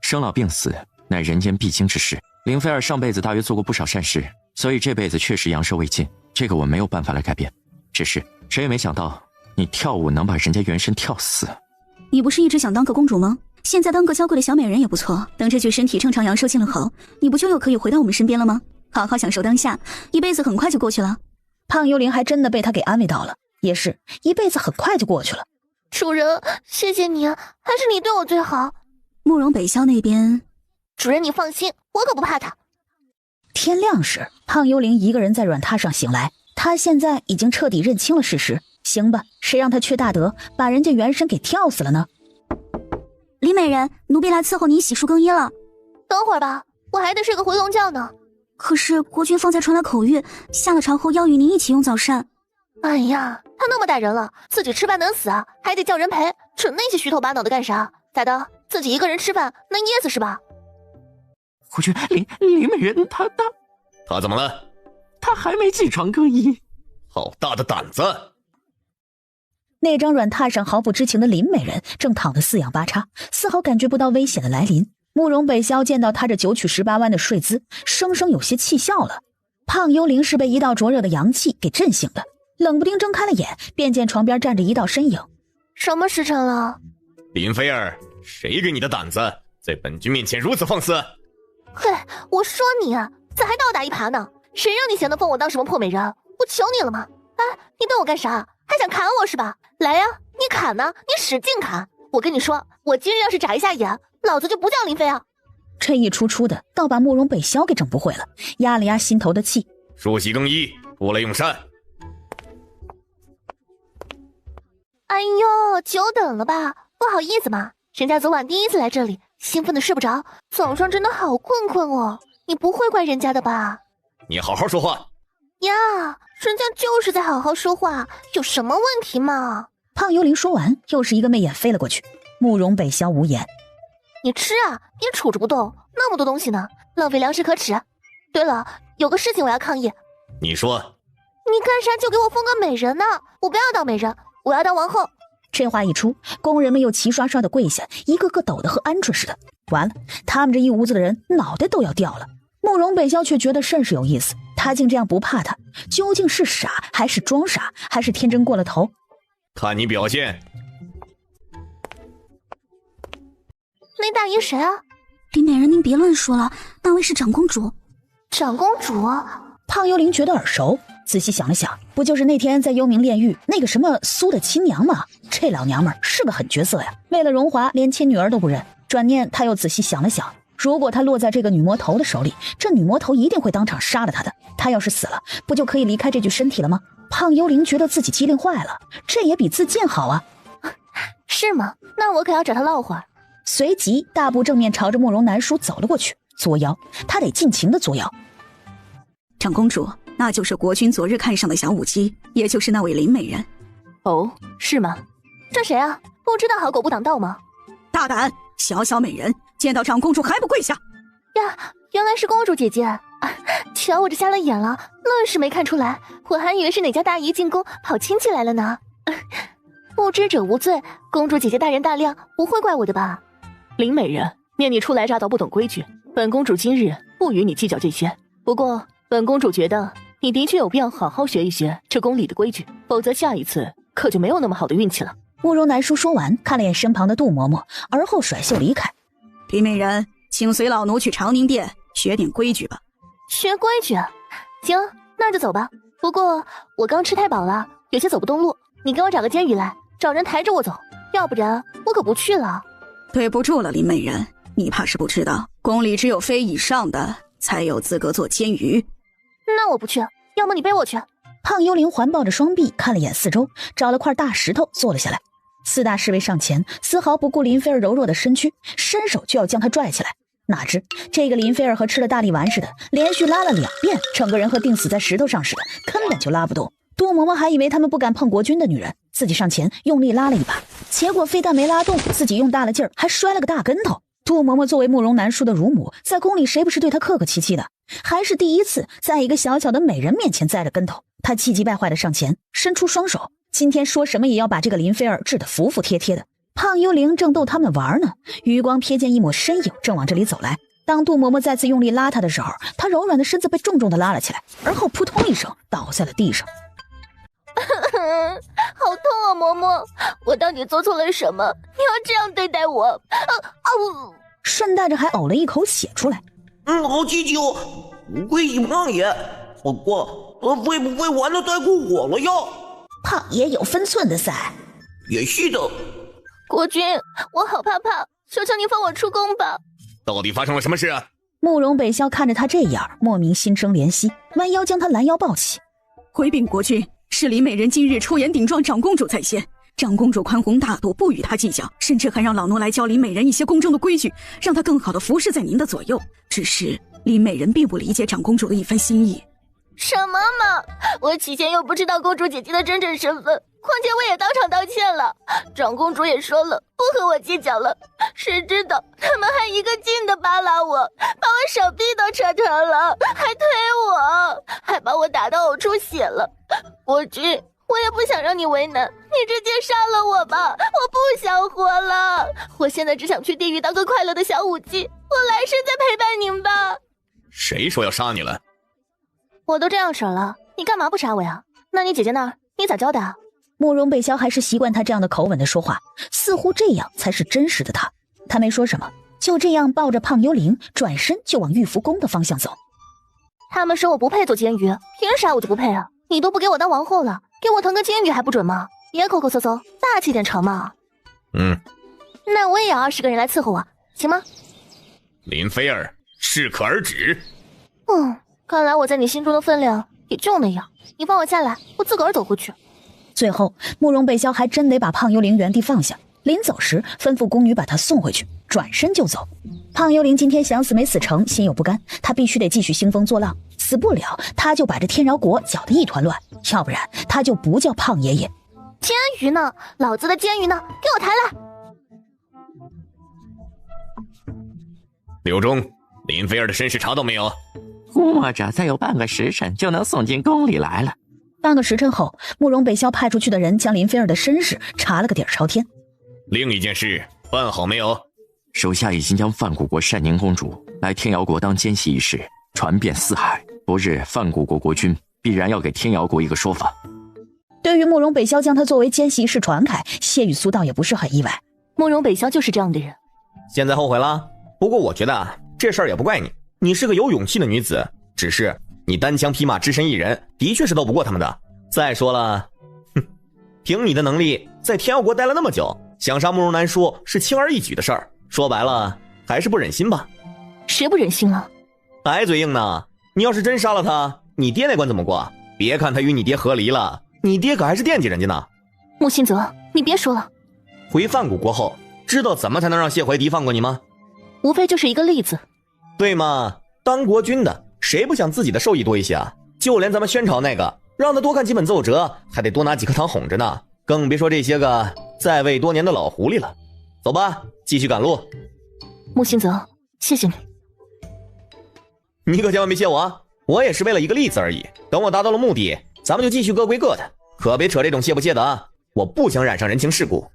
生老病死乃人间必经之事。林菲儿上辈子大约做过不少善事，所以这辈子确实阳寿未尽，这个我没有办法来改变。只是谁也没想到，你跳舞能把人家原身跳死。你不是一直想当个公主吗？现在当个娇贵的小美人也不错，等这具身体正常阳寿尽了后，你不就又可以回到我们身边了吗？好好享受当下，一辈子很快就过去了。胖幽灵还真的被他给安慰到了，也是一辈子很快就过去了。主人，谢谢你，还是你对我最好。慕容北萧那边，主人你放心，我可不怕他。天亮时，胖幽灵一个人在软榻上醒来，他现在已经彻底认清了事实。行吧，谁让他缺大德，把人家原身给跳死了呢？李美人，奴婢来伺候你洗漱更衣了。等会儿吧，我还得睡个回笼觉呢。可是国君方才传来口谕，下了朝后要与您一起用早膳。哎呀，他那么大人了，自己吃饭能死啊，还得叫人陪，整那些虚头巴脑的干啥？咋的？自己一个人吃饭能噎死是吧？国君，林美人他怎么了？他还没起床更衣。好大的胆子！那张软榻上毫不知情的林美人正躺得四仰八叉，丝毫感觉不到危险的来临。慕容北萧见到他这九曲十八弯的睡姿，生生有些气笑了。胖幽灵是被一道灼热的阳气给震醒的，冷不丁睁开了眼，便见床边站着一道身影。什么时辰了？林菲儿，谁给你的胆子，在本君面前如此放肆？嘿，我说你啊，咋还倒打一耙呢？谁让你闲得封我当什么破美人？我求你了吗？哎，你瞪我干啥？还想砍我是吧？来呀，你砍呢，你使劲砍！我跟你说，我今日要是眨一下眼，老子就不叫林飞啊！这一出的，倒把慕容北萧给整不会了，压了压心头的气。梳洗更衣，出来用膳。哎呦，久等了吧？不好意思嘛，人家昨晚第一次来这里，兴奋的睡不着，早上真的好困哦。你不会怪人家的吧？你好好说话呀，人家就是在好好说话，有什么问题嘛？胖幽灵说完，又是一个媚眼飞了过去。慕容北萧无言。你吃啊，别杵着不动，那么多东西呢，浪费粮食可耻。对了，有个事情我要抗议。你说。你干啥就给我封个美人呢？我不要当美人，我要当王后。这话一出，工人们又齐刷刷的跪下，一个个抖得和鹌鹑似的。完了，他们这一屋子的人脑袋都要掉了。慕容北萧却觉得甚是有意思，他竟这样不怕他，究竟是傻还是装傻，还是天真过了头？看你表现。那大爷谁啊？林美人，您别乱说了，那位是长公主。长公主？胖幽灵觉得耳熟，仔细想了想，不就是那天在幽冥炼狱那个什么苏的亲娘吗？这老娘们是个狠角色呀，为了荣华连亲女儿都不认。转念他又仔细想了想，如果他落在这个女魔头的手里，这女魔头一定会当场杀了他的。他要是死了，不就可以离开这具身体了吗？胖幽灵觉得自己机灵坏了，这也比自尽好啊。是吗？那我可要找他唠会儿。随即大步正面朝着慕容南书走了过去，作妖，他得尽情的作妖。长公主，那就是国君昨日看上的小舞姬，也就是那位林美人。哦，是吗？这谁啊？不知道好狗不挡道吗？大胆！小小美人见到长公主还不跪下呀？原来是公主姐姐啊！瞧我这瞎了眼了，愣是没看出来，我还以为是哪家大姨进宫跑亲戚来了呢。不知者无罪，公主姐姐大人大量，不会怪我的吧？林美人，念你初来乍到不懂规矩，本公主今日不与你计较这些。不过本公主觉得你的确有必要好好学一学这宫里的规矩，否则下一次可就没有那么好的运气了。慕容南书说完，看了眼身旁的杜嬷嬷，而后甩袖离开。林美人，请随老奴去长宁殿学点规矩吧。学规矩？行，那就走吧。不过我刚吃太饱了，有些走不动路，你给我找个监狱来，找人抬着我走，要不然我可不去了。对不住了，林美人，你怕是不知道，宫里只有妃以上的才有资格做监狱。那我不去，要么你背我去。胖幽灵环抱着双臂，看了眼四周，找了块大石头坐了下来。四大侍卫上前，丝毫不顾林菲儿柔弱的身躯，伸手就要将她拽起来。哪知这个林菲儿和吃了大力丸似的，连续拉了2遍，整个人和钉死在石头上似的，根本就拉不动。杜嬷嬷还以为他们不敢碰国君的女人，自己上前用力拉了一把，结果非但没拉动，自己用大了劲儿，还摔了个大跟头。杜嬷嬷作为慕容南书的乳母，在宫里谁不是对她客客气气的，还是第一次在一个小小的美人面前栽了跟头。她气急败坏的上前伸出双手，今天说什么也要把这个林菲儿治得服服帖帖的。胖幽灵正逗他们玩呢，余光瞥见一抹身影正往这里走来，当杜嬷嬷再次用力拉他的时候，他柔软的身子被重重的拉了起来，而后扑通一声倒在了地上。好痛啊，嬷嬷！我到底做错了什么？你要这样对待我？顺带着还呕了一口血出来。好气球，不愧是胖爷，不过会不会玩的太过火了呀？胖爷有分寸的噻。也是的。国君，我好怕，求求你放我出宫吧。到底发生了什么事啊？慕容北萧看着他这样，莫名心生怜惜，弯腰将他拦腰抱起。回禀国君，是林美人今日出言顶撞长公主在先，长公主宽宏大度，不与她计较，甚至还让老奴来教林美人一些宫中的规矩，让她更好的服侍在您的左右。只是林美人并不理解长公主的一番心意。什么嘛！我起先又不知道公主姐姐的真正身份，况且我也当场道歉了，长公主也说了不和我计较了。谁知道他们还一个劲的扒拉我，把我手臂都扯疼了，还推我，还把我打到呕出血了。国君，我也不想让你为难，你直接杀了我吧，我不想活了。我现在只想去地狱当个快乐的小舞姬，我来世再陪伴您吧。谁说要杀你了？我都这样式了，你干嘛不杀我呀？那你姐姐那儿你咋交代啊？慕容北萧还是习惯他这样的口吻的说话，似乎这样才是真实的他。他没说什么，就这样抱着胖幽灵转身就往玉福宫的方向走。他们说我不配做监狱，凭啥我就不配啊？你都不给我当王后了，给我腾个监狱还不准吗？别抠抠搜搜，大气点成嘛。那我也要20个人来伺候我，行吗？林菲儿，适可而止。看来我在你心中的分量也就那样，你放我下来，我自个儿走回去。最后慕容北萧还真得把胖幽灵原地放下，临走时吩咐宫女把他送回去，转身就走。胖幽灵今天想死没死成，心有不甘，他必须得继续兴风作浪，死不了他就把这天饶国搅得一团乱，要不然他就不叫胖爷爷。监狱呢？老子的监狱呢？给我抬来！刘忠，林菲儿的身世查到没有？估摸着再有半个时辰就能送进宫里来了。半个时辰后，慕容北萧派出去的人将林菲儿的身世查了个底儿朝天。另一件事办好没有？手下已经将范谷国单宁公主来天瑶国当奸细一事传遍四海，不日范谷国国君必然要给天瑶国一个说法。对于慕容北萧将他作为奸细一事传开，谢雨苏倒也不是很意外。慕容北萧就是这样的人。现在后悔了？不过我觉得这事儿也不怪你，你是个有勇气的女子，只是你单枪匹马只身一人，的确是斗不过他们的。再说了，凭你的能力在天瑶国待了那么久，想杀慕容南叔是轻而易举的事儿。说白了，还是不忍心吧？谁不忍心了？还嘴硬呢？你要是真杀了他，你爹那关怎么过？别看他与你爹和离了，你爹可还是惦记人家呢。穆新泽，你别说了。回范谷国后，知道怎么才能让谢怀迪放过你吗？无非就是一个例子。对嘛，当国君的谁不想自己的受益多一些啊？就连咱们宣朝那个，让他多看几本奏折，还得多拿几颗糖哄着呢，更别说这些个在位多年的老狐狸了。走吧，继续赶路。穆新泽，谢谢你。你可千万别谢我啊，我也是为了一个例子而已。等我达到了目的，咱们就继续各归各的，可别扯这种谢不谢的啊！我不想染上人情世故。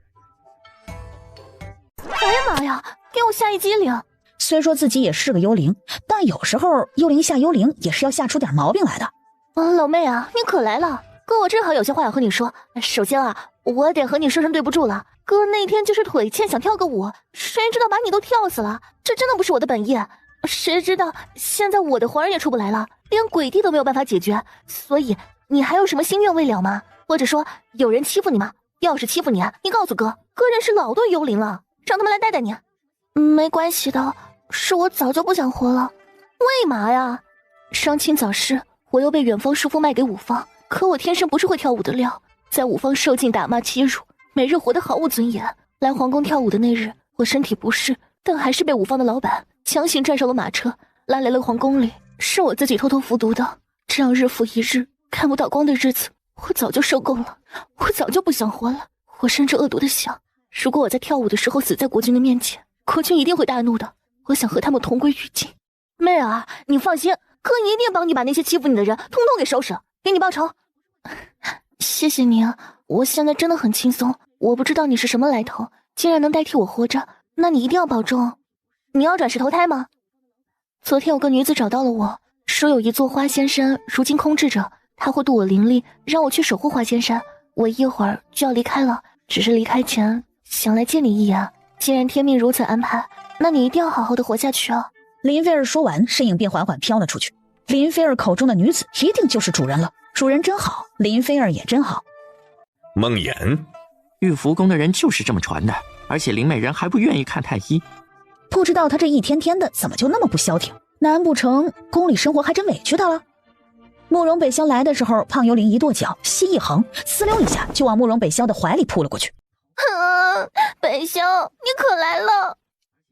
哎呀妈呀，给我吓一激灵！虽说自己也是个幽灵，但有时候幽灵吓幽灵也是要吓出点毛病来的。老妹啊，你可来了，哥我正好有些话要和你说。首先啊，我得和你说声对不住了，哥那天就是腿欠想跳个舞，谁知道把你都跳死了，这真的不是我的本意。谁知道现在我的皇儿也出不来了，连鬼帝都没有办法解决，所以你还有什么心愿未了吗？或者说有人欺负你吗？要是欺负你，你告诉哥，哥认识老多幽灵了，让他们来带带你。没关系的，是我早就不想活了。为嘛呀？伤亲早逝，我又被远方叔父卖给五方，可我天生不是会跳舞的料，在五方受尽打骂欺辱，每日活得毫无尊严。来皇宫跳舞的那日，我身体不适，但还是被五方的老板强行拽上了马车，拉来了皇宫里。是我自己偷偷服毒的，这样日复一日看不到光的日子，我早就受够了，我早就不想活了。我甚至恶毒的想，如果我在跳舞的时候死在国君的面前，国君一定会大怒的。我想和他们同归于尽。妹儿，你放心，哥一定帮你把那些欺负你的人通通给收拾，给你报仇。谢谢你啊，我现在真的很轻松。我不知道你是什么来头，竟然能代替我活着，那你一定要保重。你要转世投胎吗？昨天有个女子找到了我，说有一座花仙山如今空置着，她会渡我灵力，让我去守护花仙山。我一会儿就要离开了，只是离开前想来见你一眼。既然天命如此安排，那你一定要好好的活下去啊。林菲儿说完，身影便缓缓飘了出去。林菲儿口中的女子一定就是主人了，主人真好，林菲儿也真好。梦魇，玉福宫的人就是这么传的，而且林美人还不愿意看太医。不知道他这一天天的怎么就那么不消停？难不成宫里生活还真委屈他了？慕容北萧来的时候，胖幽灵一跺脚，膝一横，呲溜一下就往慕容北萧的怀里扑了过去。北萧，你可来了！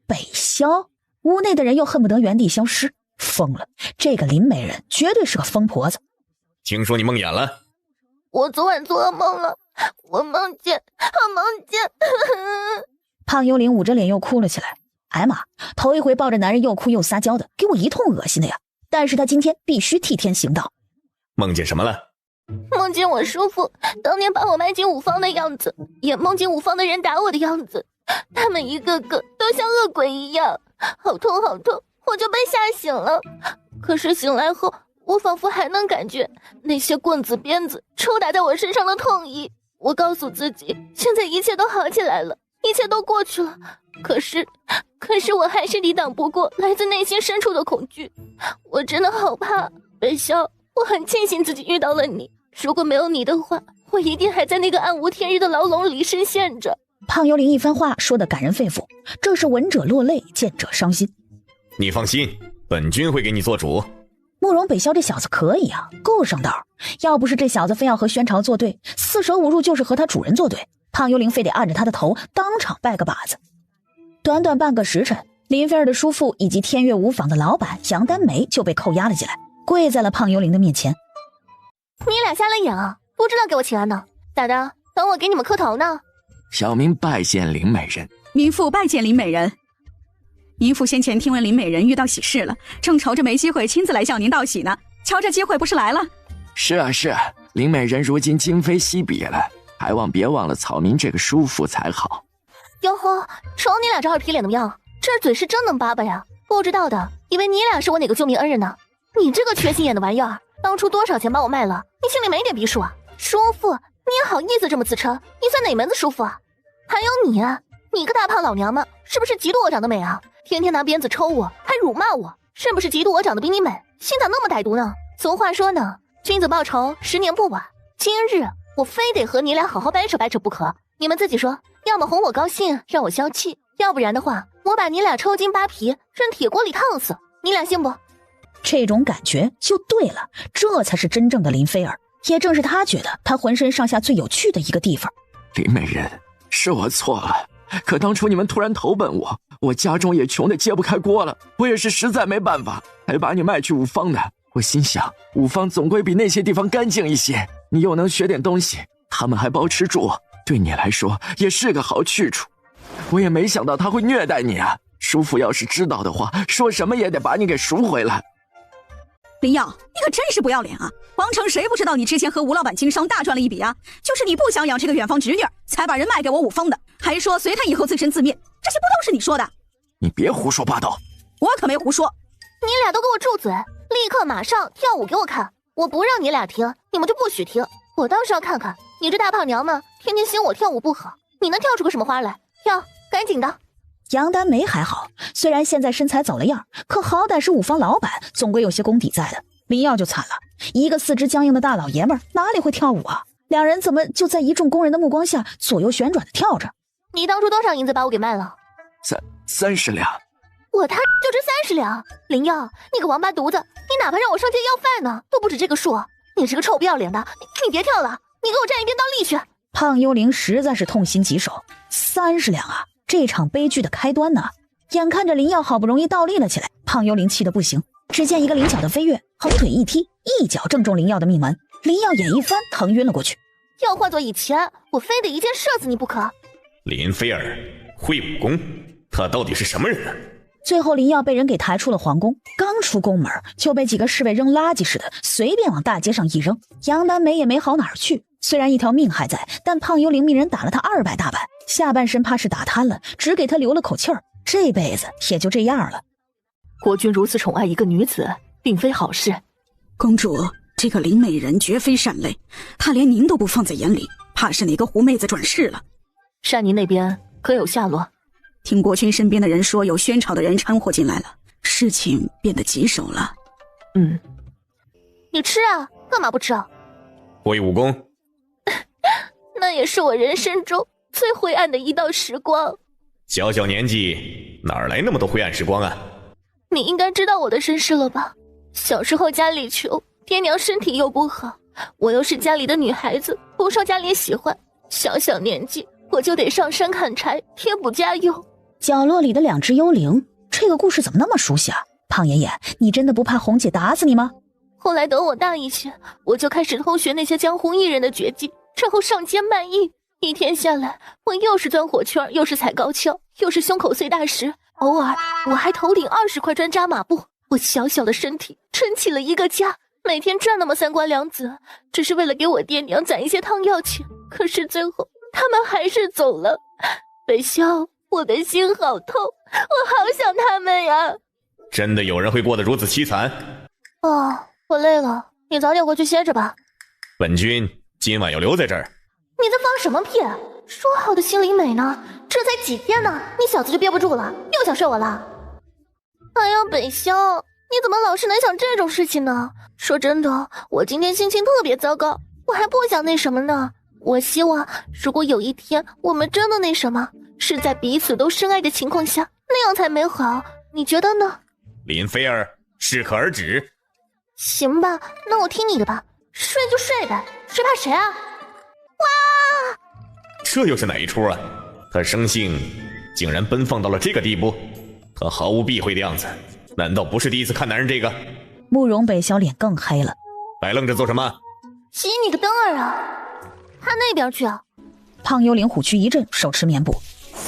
北萧，屋内的人又恨不得原地消失。疯了，这个林美人绝对是个疯婆子。听说你梦魇了？我昨晚做噩梦了，我梦见。胖幽灵捂着脸又哭了起来。哎妈，头一回抱着男人又哭又撒娇的，给我一通恶心的呀！但是他今天必须替天行道。梦见什么了？梦见我叔父当年把我卖进五方的样子，也梦见五方的人打我的样子，他们一个个都像恶鬼一样，好痛好痛，我就被吓醒了。可是醒来后，我仿佛还能感觉那些棍子鞭子抽打在我身上的痛意。我告诉自己，现在一切都好起来了，一切都过去了。可是我还是抵挡不过来自内心深处的恐惧。我真的好怕，北萧，我很庆幸自己遇到了你。如果没有你的话，我一定还在那个暗无天日的牢笼里深陷着。胖幽灵一番话说得感人肺腑，这是闻者落泪，见者伤心。你放心，本君会给你做主。慕容北萧这小子可以啊，够上道。要不是这小子非要和宣朝作对，四舍五入就是和他主人作对，胖幽灵非得按着他的头当场拜个把子。短短半个时辰，林菲儿的叔父以及天悦舞坊的老板杨丹梅就被扣押了进来，跪在了胖幽灵的面前。你俩瞎了眼啊，不知道给我请安呢？咋的？等我给你们磕头呢？小民拜见林美人。民妇拜见林美人。民妇先前听闻林美人遇到喜事了，正愁着没机会亲自来向您道喜呢。瞧这机会不是来了？是啊，林美人如今今非昔比了，还望别忘了草民这个叔父才好。哟呵，瞅你俩这二皮脸的样，这嘴是真能叭叭呀！不知道的以为你俩是我哪个救命恩人呢？你这个缺心眼的玩意儿，当初多少钱把我卖了，你心里没点逼数啊？叔父，你也好意思这么自称？你算哪门子叔父啊？还有你啊，你个大胖老娘们，是不是嫉妒我长得美啊？天天拿鞭子抽我，还辱骂我，是不是嫉妒我长得比你美？心咋那么歹毒呢？俗话说呢，君子报仇10年不晚。今日我非得和你俩好好掰扯掰扯不可。你们自己说，要么哄我高兴，让我消气，要不然的话，我把你俩抽筋扒皮，扔铁锅里烫死。你俩信不？这种感觉就对了，这才是真正的林菲儿，也正是他觉得他浑身上下最有趣的一个地方。林美人，是我错了，可当初你们突然投奔我家中也穷得揭不开锅了，我也是实在没办法，才把你卖去五方的。我心想，五方总归比那些地方干净一些，你又能学点东西，他们还包吃住，对你来说也是个好去处。我也没想到他会虐待你啊！叔父要是知道的话，说什么也得把你给赎回来。林耀，你可真是不要脸啊！皇城谁不知道你之前和吴老板经商大赚了一笔啊？就是你不想养这个远方侄女，才把人卖给我五方的，还说随他以后自生自灭，这些不都是你说的？你别胡说八道！我可没胡说。你俩都给我住嘴！立刻马上跳舞给我看！我不让你俩听，你们就不许听。我倒是要看看你这大胖娘们天天嫌我跳舞不好，你能跳出个什么花来？跳，赶紧的！杨丹梅还好，虽然现在身材走了样，可好歹是五方老板，总归有些功底在的。林耀就惨了，一个四肢僵硬的大老爷们儿，哪里会跳舞啊？两人怎么就在一众工人的目光下左右旋转的跳着？你当初多少银子把我给卖了？30两。我他就值30两。林耀，你个王八犊子，你哪怕让我上街要饭呢，都不止这个数。你是个臭不要脸的，你别跳了，你给我站一边倒立去。胖幽灵实在是痛心疾首，30两啊！这场悲剧的开端呢？眼看着林耀好不容易倒立了起来，胖幽灵气得不行。只见一个灵巧的飞跃，横腿一踢，一脚正中林耀的命门，林耀眼一翻，疼晕了过去。要换做以前，我非得一箭射死你不可。林菲儿会武功，他到底是什么人呢？最后林耀被人给抬出了皇宫，刚出宫门就被几个侍卫扔垃圾似的随便往大街上一扔。杨丹梅也没好哪儿去，虽然一条命还在，但胖幽灵命人打了他200大板，下半身怕是打瘫了，只给他留了口气儿，这辈子也就这样了。国君如此宠爱一个女子，并非好事。公主，这个林美人绝非善类，她连您都不放在眼里，怕是哪个狐妹子转世了。善妮那边可有下落？听国君身边的人说，有宣朝的人掺和进来了，事情变得棘手了。你吃啊，干嘛不吃啊？会武功。那也是我人生中最灰暗的一道时光。小小年纪，哪来那么多灰暗时光啊？你应该知道我的身世了吧？小时候家里穷，爹娘身体又不好，我又是家里的女孩子，不受家里喜欢。小小年纪我就得上山砍柴，贴补家用。角落里的两只幽灵，这个故事怎么那么熟悉啊？胖爷爷，你真的不怕红姐打死你吗？后来等我大一些，我就开始偷学那些江湖艺人的绝技，然后上街卖艺。一天下来，我又是钻火圈，又是踩高跷，又是胸口碎大石，偶尔我还头顶20块砖扎马步。我小小的身体撑起了一个家，每天赚那么3官2子，只是为了给我爹娘攒一些汤药钱。可是最后他们还是走了。北萧，我的心好痛，我好想他们呀。真的有人会过得如此凄惨？我累了，你早点回去歇着吧。本君今晚要留在这儿。你在放什么屁？说好的心灵美呢？这才几天呢，你小子就憋不住了，又想睡我了？哎呀，北萧，你怎么老是能想这种事情呢？说真的，我今天心情特别糟糕，我还不想那什么呢。我希望如果有一天我们真的那什么，是在彼此都深爱的情况下，那样才美好。你觉得呢？林菲儿，适可而止。行吧，那我听你的吧，睡就睡呗，谁怕谁啊？哇！这又是哪一出啊？他生性竟然奔放到了这个地步，他毫无避讳的样子，难道不是第一次看男人这个？慕容北萧脸更黑了，还愣着做什么？洗你个灯儿啊！他那边去啊！胖幽灵虎躯一震，手持棉布，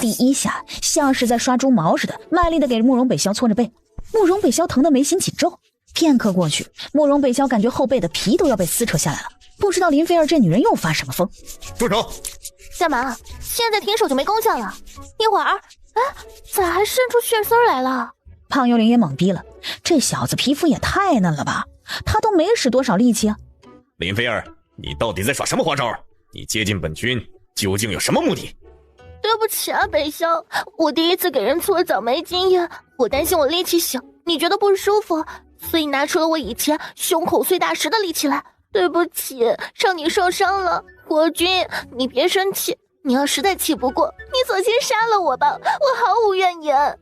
第一下像是在刷猪毛似的，卖力的给慕容北萧搓着背。慕容北萧疼得眉心紧皱，片刻过去，慕容北萧感觉后背的皮都要被撕扯下来了。不知道林菲儿这女人又发什么疯？住手！干嘛？现在停手就没功效了？一会儿，咋还渗出血丝来了？胖幽灵也懵逼了，这小子皮肤也太嫩了吧，他都没使多少力气啊。林菲儿，你到底在耍什么花招？你接近本君究竟有什么目的？对不起啊，北萧，我第一次给人搓澡没经验，我担心我力气小，你觉得不舒服，所以拿出了我以前胸口碎大石的力气来。对不起，让你受伤了。国君，你别生气，你要实在气不过，你索性杀了我吧，我毫无怨言。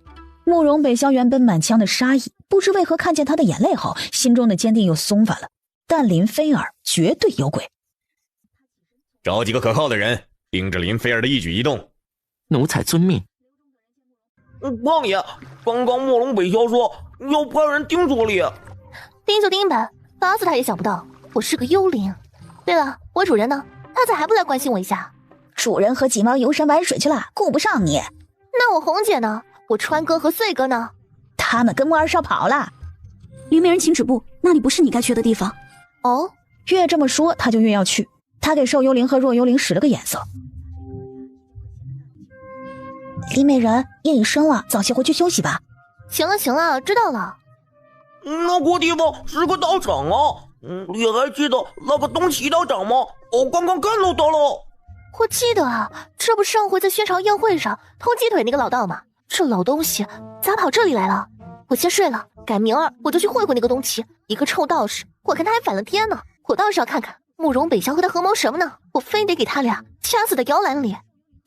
慕容北萧原本满腔的杀意，不知为何看见他的眼泪后，心中的坚定又松反了。但林菲儿绝对有鬼，找几个可靠的人，盯着林菲儿的一举一动。奴才遵命。胖爷，刚刚慕容北萧说要派人盯着里，盯就盯呗，打死他也想不到我是个幽灵。对了，我主人呢？他咋还不来关心我一下？主人和几毛游山玩水去了，顾不上你。那我红姐呢？我川哥和穗哥呢？他们跟莫二少跑了。林美人，请止步，那里不是你该去的地方。哦，越这么说，他就越要去。他给瘦幽灵和弱幽灵使了个眼色。林美人，夜已深了，早些回去休息吧。行了行了，知道了。那个地方是个道场啊。你还记得那个东齐道长吗？我刚刚看到他了。我记得啊，这不上回在宣朝宴会上偷鸡腿那个老道吗？这老东西咋跑这里来了？我先睡了，改明儿我就去会会那个东齐，一个臭道士，我看他还反了天呢。我倒是要看看慕容北萧和他合谋什么呢？我非得给他俩掐死在摇篮里。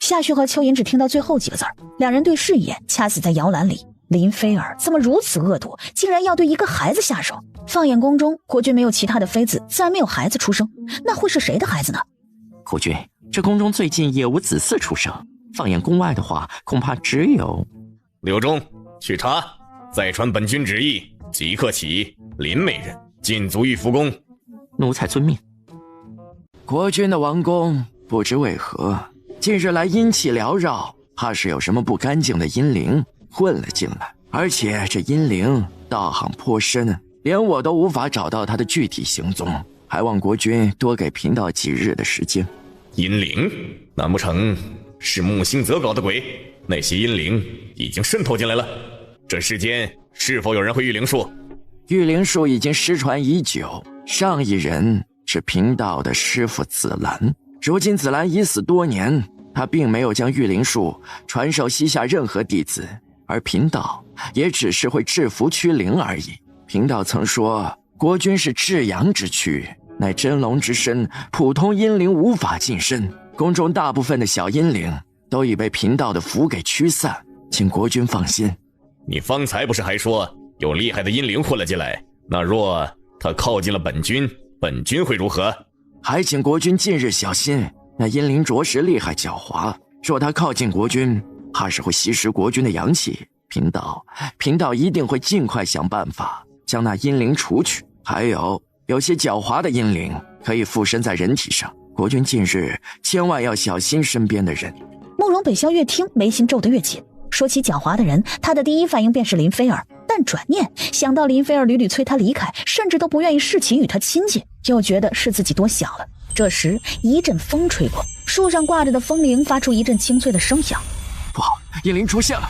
夏雪和蚯蚓只听到最后几个字儿，两人对视一眼，掐死在摇篮里。林菲儿怎么如此恶毒，竟然要对一个孩子下手？放眼宫中，国君没有其他的妃子，自然没有孩子出生，那会是谁的孩子呢？国君，这宫中最近也无子嗣出生，放眼宫外的话，恐怕只有……刘忠，去查，再传本君旨意，即刻起林美人禁足玉福宫。奴才遵命。国君的王宫不知为何近日来阴气缭绕，怕是有什么不干净的阴灵混了进来，而且这阴灵道行颇深，连我都无法找到他的具体行踪，还望国君多给贫道几日的时间。阴灵？难不成是木星泽搞的鬼？那些阴灵已经渗透进来了，这世间是否有人会御灵术？御灵术已经失传已久，上一人是贫道的师傅紫兰。如今紫兰已死多年，他并没有将御灵术传授西夏任何弟子，而贫道也只是会制服驱灵而已。贫道曾说，国君是至阳之躯，乃真龙之身，普通阴灵无法近身。宫中大部分的小阴灵都已被贫道的符给驱散，请国君放心。你方才不是还说有厉害的阴灵混了进来？那若他靠近了本君，本君会如何？还请国君近日小心，那阴灵着实厉害狡猾，若他靠近国君，怕是会吸食国君的阳气。贫道一定会尽快想办法将那阴灵除去。还有些狡猾的阴灵可以附身在人体上，国君近日千万要小心身边的人。慕容北萧越听，眉心皱得越紧。说起狡猾的人，他的第一反应便是林菲儿，但转念想到林菲儿屡屡催他离开，甚至都不愿意侍寝与他亲近，又觉得是自己多想了。这时一阵风吹过，树上挂着的风铃发出一阵清脆的声响。不好，阴灵出现了！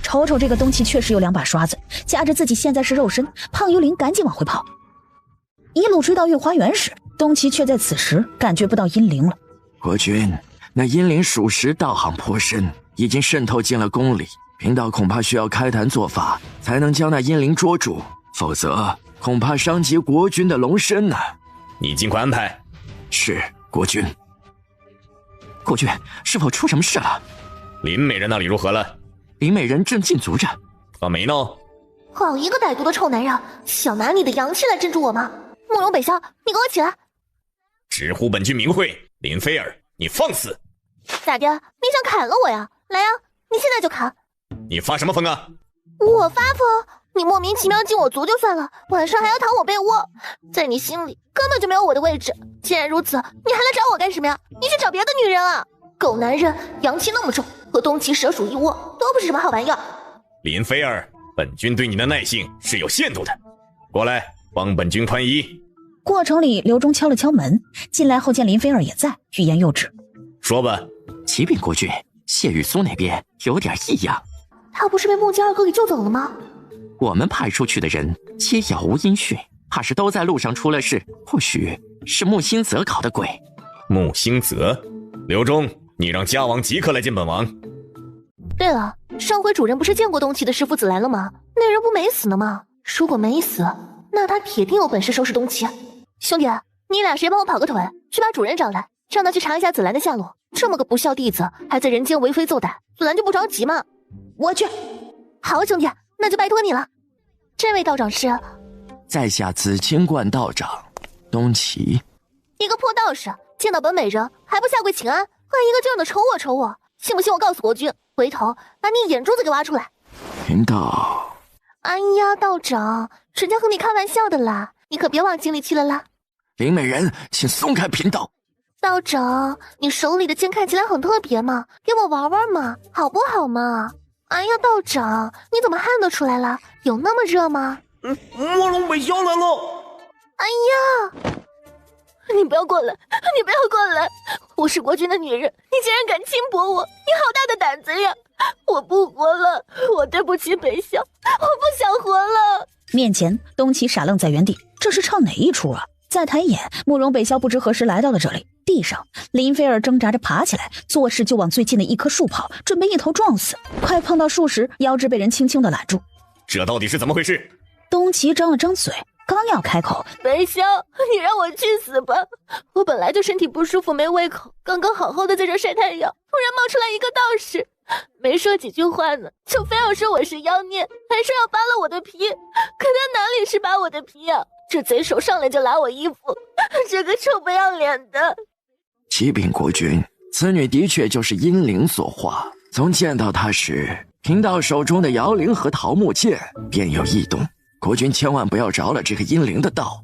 瞅瞅这个东西确实有2把刷子，夹着自己现在是肉身，胖幽灵赶紧往回跑。一路追到御花园时，东岐却在此时感觉不到阴灵了。国君，那阴灵属实道行颇深，已经渗透进了宫里，贫道恐怕需要开坛做法才能将那阴灵捉住，否则恐怕伤及国君的龙身呢。你尽快安排。是，国君。国君，是否出什么事了？林美人那里如何了？林美人正禁足着。她没闹。好一个歹毒的臭男人，想拿你的阳气来镇住我吗？慕容北萧，你给我起来！直呼本君名讳，林菲儿，你放肆！咋的？你想砍了我呀？来呀，你现在就砍！你发什么疯啊？我发疯？你莫名其妙进我族就算了，晚上还要躺我被窝，在你心里根本就没有我的位置。既然如此，你还来找我干什么呀？你去找别的女人啊！狗男人，阳气那么重，和东岐蛇鼠一窝，都不是什么好玩意儿。林菲儿，本君对你的耐性是有限度的，过来帮本君宽衣。过程里，刘忠敲了敲门，进来后见林菲儿也在，欲言又止。说吧。启禀国君，谢雨苏那边有点异样。他不是被穆家二哥给救走了吗？我们派出去的人皆杳无音讯，怕是都在路上出了事，或许是穆兴泽搞的鬼。穆兴泽？刘忠，你让家王即刻来见本王。对了，上回主人不是见过东岐的师傅紫兰了吗？那人不没死呢吗？如果没死，那他铁定有本事收拾东岐。兄弟，你俩谁帮我跑个腿，去把主人找来，让他去查一下紫兰的下落。这么个不孝弟子，还在人间为非作歹，紫兰就不着急吗？我去。好兄弟，那就拜托你了。这位道长是？在下紫清观道长东岐。一个破道士，见到本美人还不下跪请安，还一个劲儿的瞅我瞅我，信不信我告诉国君，回头把你眼珠子给挖出来？贫道。哎呀，道长，人家和你开玩笑的啦，你可别往心里去了啦。林美人，请松开贫道。道长，你手里的剑看起来很特别嘛，给我玩玩嘛，好不好嘛？哎呀，道长，你怎么汗都出来了？有那么热吗？慕容北萧来了！哎呀，你不要过来，你不要过来！我是国君的女人，你竟然敢轻薄我，你好大的胆子呀！我不活了，我对不起北萧，我不想活了。面前，东岐傻愣在原地，这是唱哪一出啊？再抬眼，慕容北萧不知何时来到了这里。地上，林菲儿挣扎着爬起来，作势就往最近的一棵树跑，准备一头撞死。快碰到树时，腰肢被人轻轻地揽住。这到底是怎么回事？东岐张了张嘴，刚要开口，北萧，你让我去死吧！我本来就身体不舒服，没胃口，刚刚好好的在这晒太阳，突然冒出来一个道士，没说几句话呢，就非要说我是妖孽，还说要扒了我的皮。可他哪里是扒我的皮啊？这贼手上来就拉我衣服，这个臭不要脸的！启禀国君，此女的确就是阴灵所化。从见到她时，贫道手中的摇铃和桃木剑便有异动。国君千万不要着了这个阴灵的道。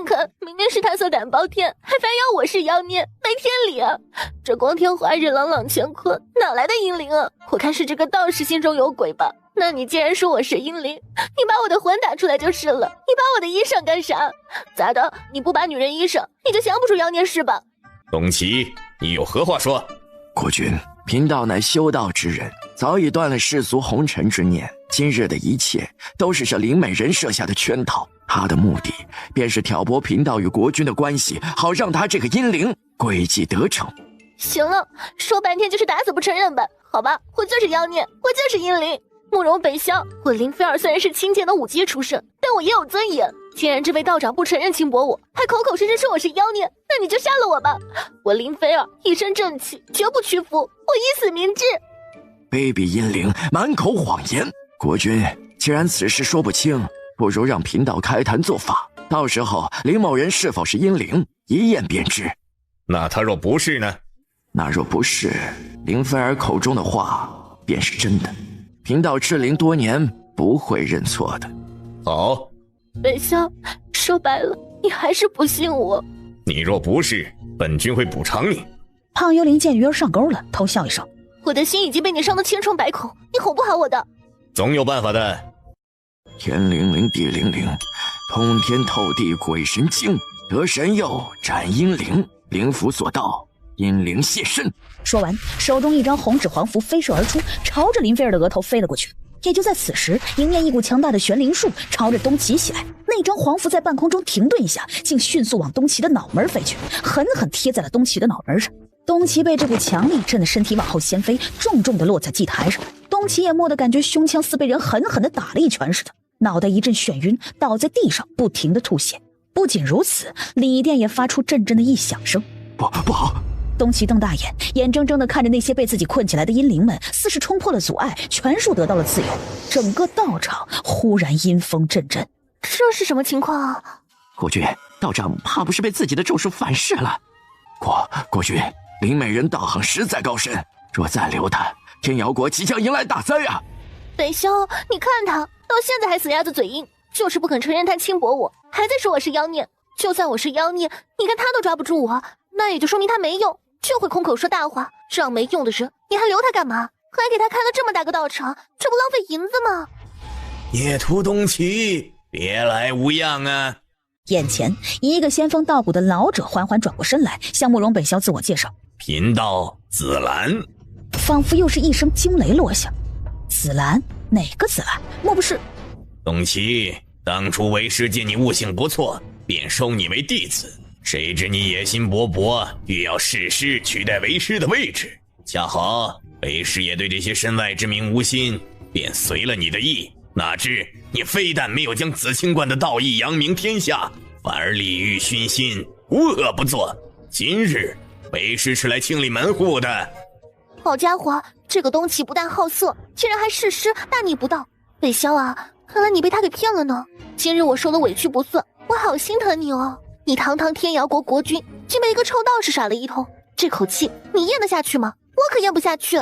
看，明明是他色胆包天，还反咬我是妖孽，没天理啊！这光天化日，朗朗乾坤，哪来的阴灵啊？我看是这个道士心中有鬼吧。那你既然说我是阴灵，你把我的魂打出来就是了。你把我的衣裳干啥？咋的？你不把女人衣裳，你就想不出妖孽是吧？东岐，你有何话说？国君，贫道乃修道之人，早已断了世俗红尘之念，今日的一切都是这林美人设下的圈套。他的目的便是挑拨贫道与国君的关系，好让他这个阴灵诡计得逞。行了，说半天就是打死不承认呗。好吧，我就是妖孽，我就是阴灵。慕容北萧，我林菲儿虽然是清贱的5阶出身，但我也有尊严。既然这位道长不承认轻薄我，还口口声声说我是妖孽，那你就杀了我吧。我林菲儿一身正气，绝不屈服，我以死明志。卑鄙阴灵，满口谎言！国君，既然此事说不清，不如让贫道开坛做法，到时候林某人是否是阴灵，一验便知。那他若不是呢？那若不是，林菲儿口中的话便是真的。贫道治灵多年，不会认错的。好，北萧，说白了，你还是不信我。你若不是，本君会补偿你。胖幽灵见鱼儿上钩了，偷笑一声：“我的心已经被你伤得千疮百孔，你哄不好我的。总有办法的。”天灵灵，地灵灵，通天透地，鬼神惊。得神佑，斩阴灵，灵符所到，阴灵现身。说完，手中一张红纸黄符飞射而出，朝着林菲儿的额头飞了过去。也就在此时，迎面一股强大的玄灵术朝着东岐袭来。那张黄符在半空中停顿一下，竟迅速往东岐的脑门飞去，狠狠贴在了东岐的脑门上。东岐被这股强力震得身体往后掀飞，重重地落在祭台上。东岐也蓦地感觉胸腔似被人狠狠地打了一拳似的，脑袋一阵眩晕，倒在地上不停地吐血。不仅如此，里殿也发出阵阵的异响声。不好！东岐瞪大眼，眼睁睁地看着那些被自己困起来的阴灵们，似是冲破了阻碍，全数得到了自由。整个道场忽然阴风阵阵。这是什么情况啊？国君，道长怕不是被自己的咒术反噬了。国君，林美人道行实在高深，若再留他，天瑶国即将迎来大灾啊！北萧，你看他到现在还死鸭子嘴硬，就是不肯承认他轻薄我，还在说我是妖孽。就算我是妖孽，你看他都抓不住我，那也就说明他没用，就会空口说大话。这样没用的人，你还留他干嘛？还给他开了这么大个道场，这不浪费银子吗？孽徒东岐，别来无恙啊！眼前一个仙风道骨的老者缓缓转过身来，向慕容北萧自我介绍：“贫道紫兰。”仿佛又是一声惊雷落下。紫兰？哪个紫兰？莫不是……东岐，当初为师见你悟性不错，便收你为弟子，谁知你野心勃勃，欲要弑师取代为师的位置。恰好为师也对这些身外之名无心，便随了你的意。哪知你非但没有将紫清观的道义扬名天下，反而利欲熏心，无恶不作。今日为师是来清理门户的。好家伙，这个东岐不但好色，竟然还弑师，大逆不道。北萧啊，看来你被他给骗了呢。今日我受了委屈不算，我好心疼你哦。你堂堂天瑶国国君，竟被一个臭道士耍了一通，这口气你咽得下去吗？我可咽不下去。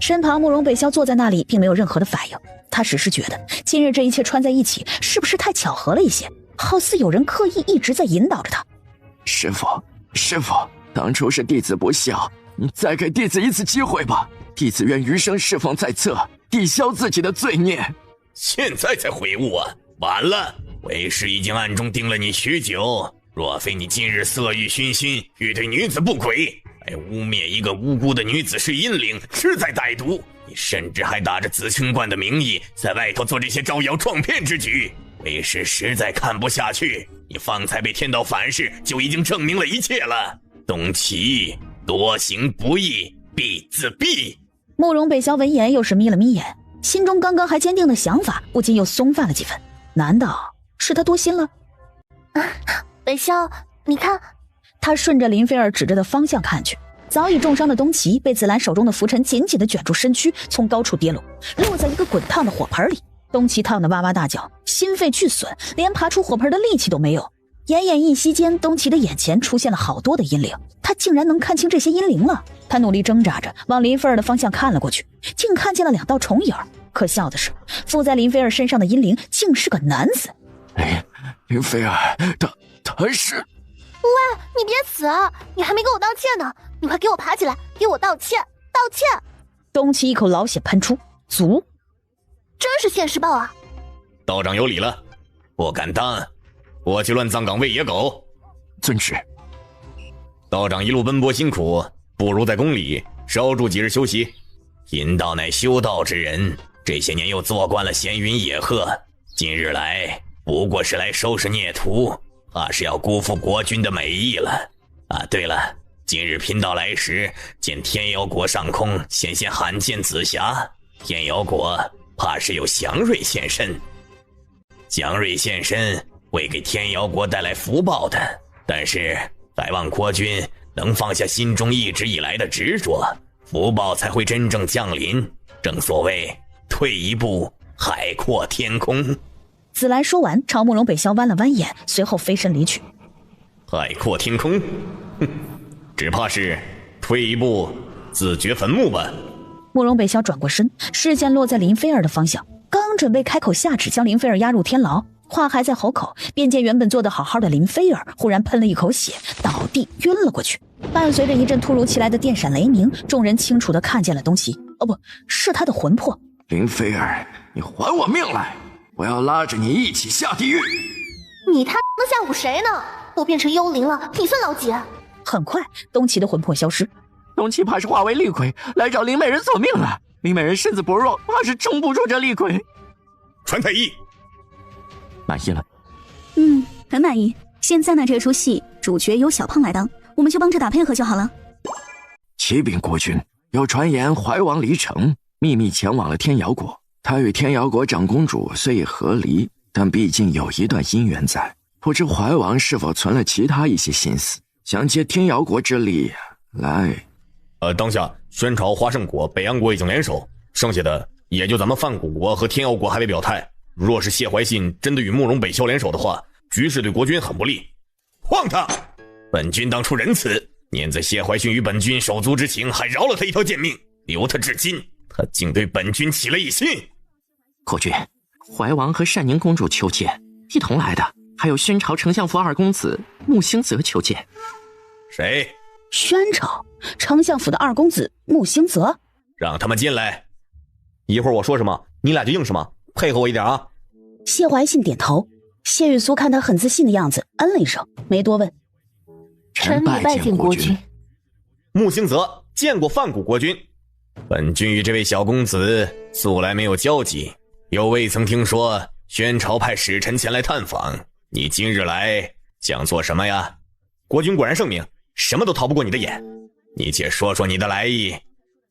身旁慕容北萧坐在那里，并没有任何的反应。他只是觉得今日这一切串在一起，是不是太巧合了一些？好似有人刻意一直在引导着他。师父，当初是弟子不孝，你再给弟子一次机会吧。弟子愿余生侍奉在侧，抵消自己的罪孽。现在才悔悟啊！晚了，为师已经暗中盯了你许久。若非你今日色欲熏心，欲对女子不轨，还污蔑一个无辜的女子是阴灵，实在歹毒。你甚至还打着紫清观的名义，在外头做这些招摇撞骗之举，为师实在看不下去。你方才被天道反噬，就已经证明了一切了。东岐，多行不义必自毙。慕容北萧闻言又是眯了眯眼，心中刚刚还坚定的想法不禁又松泛了几分。难道是他多心了？北萧，你看。他顺着林菲儿指着的方向看去，早已重伤的东岐被紫兰手中的拂尘紧紧地卷住身躯，从高处跌落，落在一个滚烫的火盆里。东岐烫得哇哇大叫，心肺俱损，连爬出火盆的力气都没有。奄奄一息间，东岐的眼前出现了好多的阴灵，他竟然能看清这些阴灵了。他努力挣扎着往林菲儿的方向看了过去，竟看见了2道重影。可笑的是，附在林菲儿身上的阴灵竟是个男子。林菲儿，他是……喂，你别死啊！你还没给我道歉呢！你快给我爬起来，给我道歉！道歉！东岐一口老血喷出，足，真是现世报啊！道长有礼了，不敢当，我去乱葬岗喂野狗。遵旨。道长一路奔波辛苦，不如在宫里稍住几日休息。贫道乃修道之人，这些年又做惯了闲云野鹤，今日来不过是来收拾孽徒，怕是要辜负国君的美意了。啊，对了，今日贫道来时，见天瑶国上空显现罕见紫霞，天瑶国怕是有祥瑞现身。祥瑞现身会给天瑶国带来福报的，但是还望国君能放下心中一直以来的执着，福报才会真正降临。正所谓退一步海阔天空。紫兰说完，朝慕容北萧弯了弯眼，随后飞身离去。海阔天空，哼，只怕是退一步自掘坟墓吧。慕容北萧转过身，视线落在林菲儿的方向，刚准备开口下旨将林菲儿押入天牢，话还在喉口，便见原本坐得好好的林菲儿忽然喷了一口血，倒地晕了过去。伴随着一阵突如其来的电闪雷鸣，众人清楚地看见了东西，哦，不是他的魂魄。林菲儿，你还我命来！我要拉着你一起下地狱！你他能吓唬谁呢？都变成幽灵了，你算老几？很快，东岐的魂魄消失，东岐怕是化为厉鬼来找林美人索命了。林美人身子薄弱，怕是撑不住这厉鬼。传太医，满意了？很满意。现在呢，这出戏主角由小胖来当，我们就帮着打配合就好了。启禀国君，有传言怀王离城，秘密前往了天瑶国。他与天瑶国长公主虽已和离，但毕竟有一段姻缘在，不知怀王是否存了其他一些心思，想借天瑶国之力来。当下宣朝、花胜国、北安国已经联手，剩下的也就咱们范谷国和天瑶国还未表态。若是谢怀信真的与慕容北萧联手的话，局势对国君很不利。荒唐！本君当初仁慈，念在谢怀信与本君手足之情，还饶了他一条贱命，留他至今。他竟对本君起了异心。国君，怀王和善宁公主求见，一同来的还有宣朝丞相府二公子穆兴泽求见。谁？宣朝丞相府的二公子穆兴泽。让他们进来。一会儿我说什么，你俩就应什么，配合我一点啊。谢怀信点头。谢允苏看他很自信的样子，嗯了一声，没多问。臣拜见国君。穆兴泽见过范谷国君。本君与这位小公子素来没有交集，又未曾听说宣朝派使臣前来探访，你今日来想做什么呀？国君果然圣明，什么都逃不过你的眼，你且说说你的来意。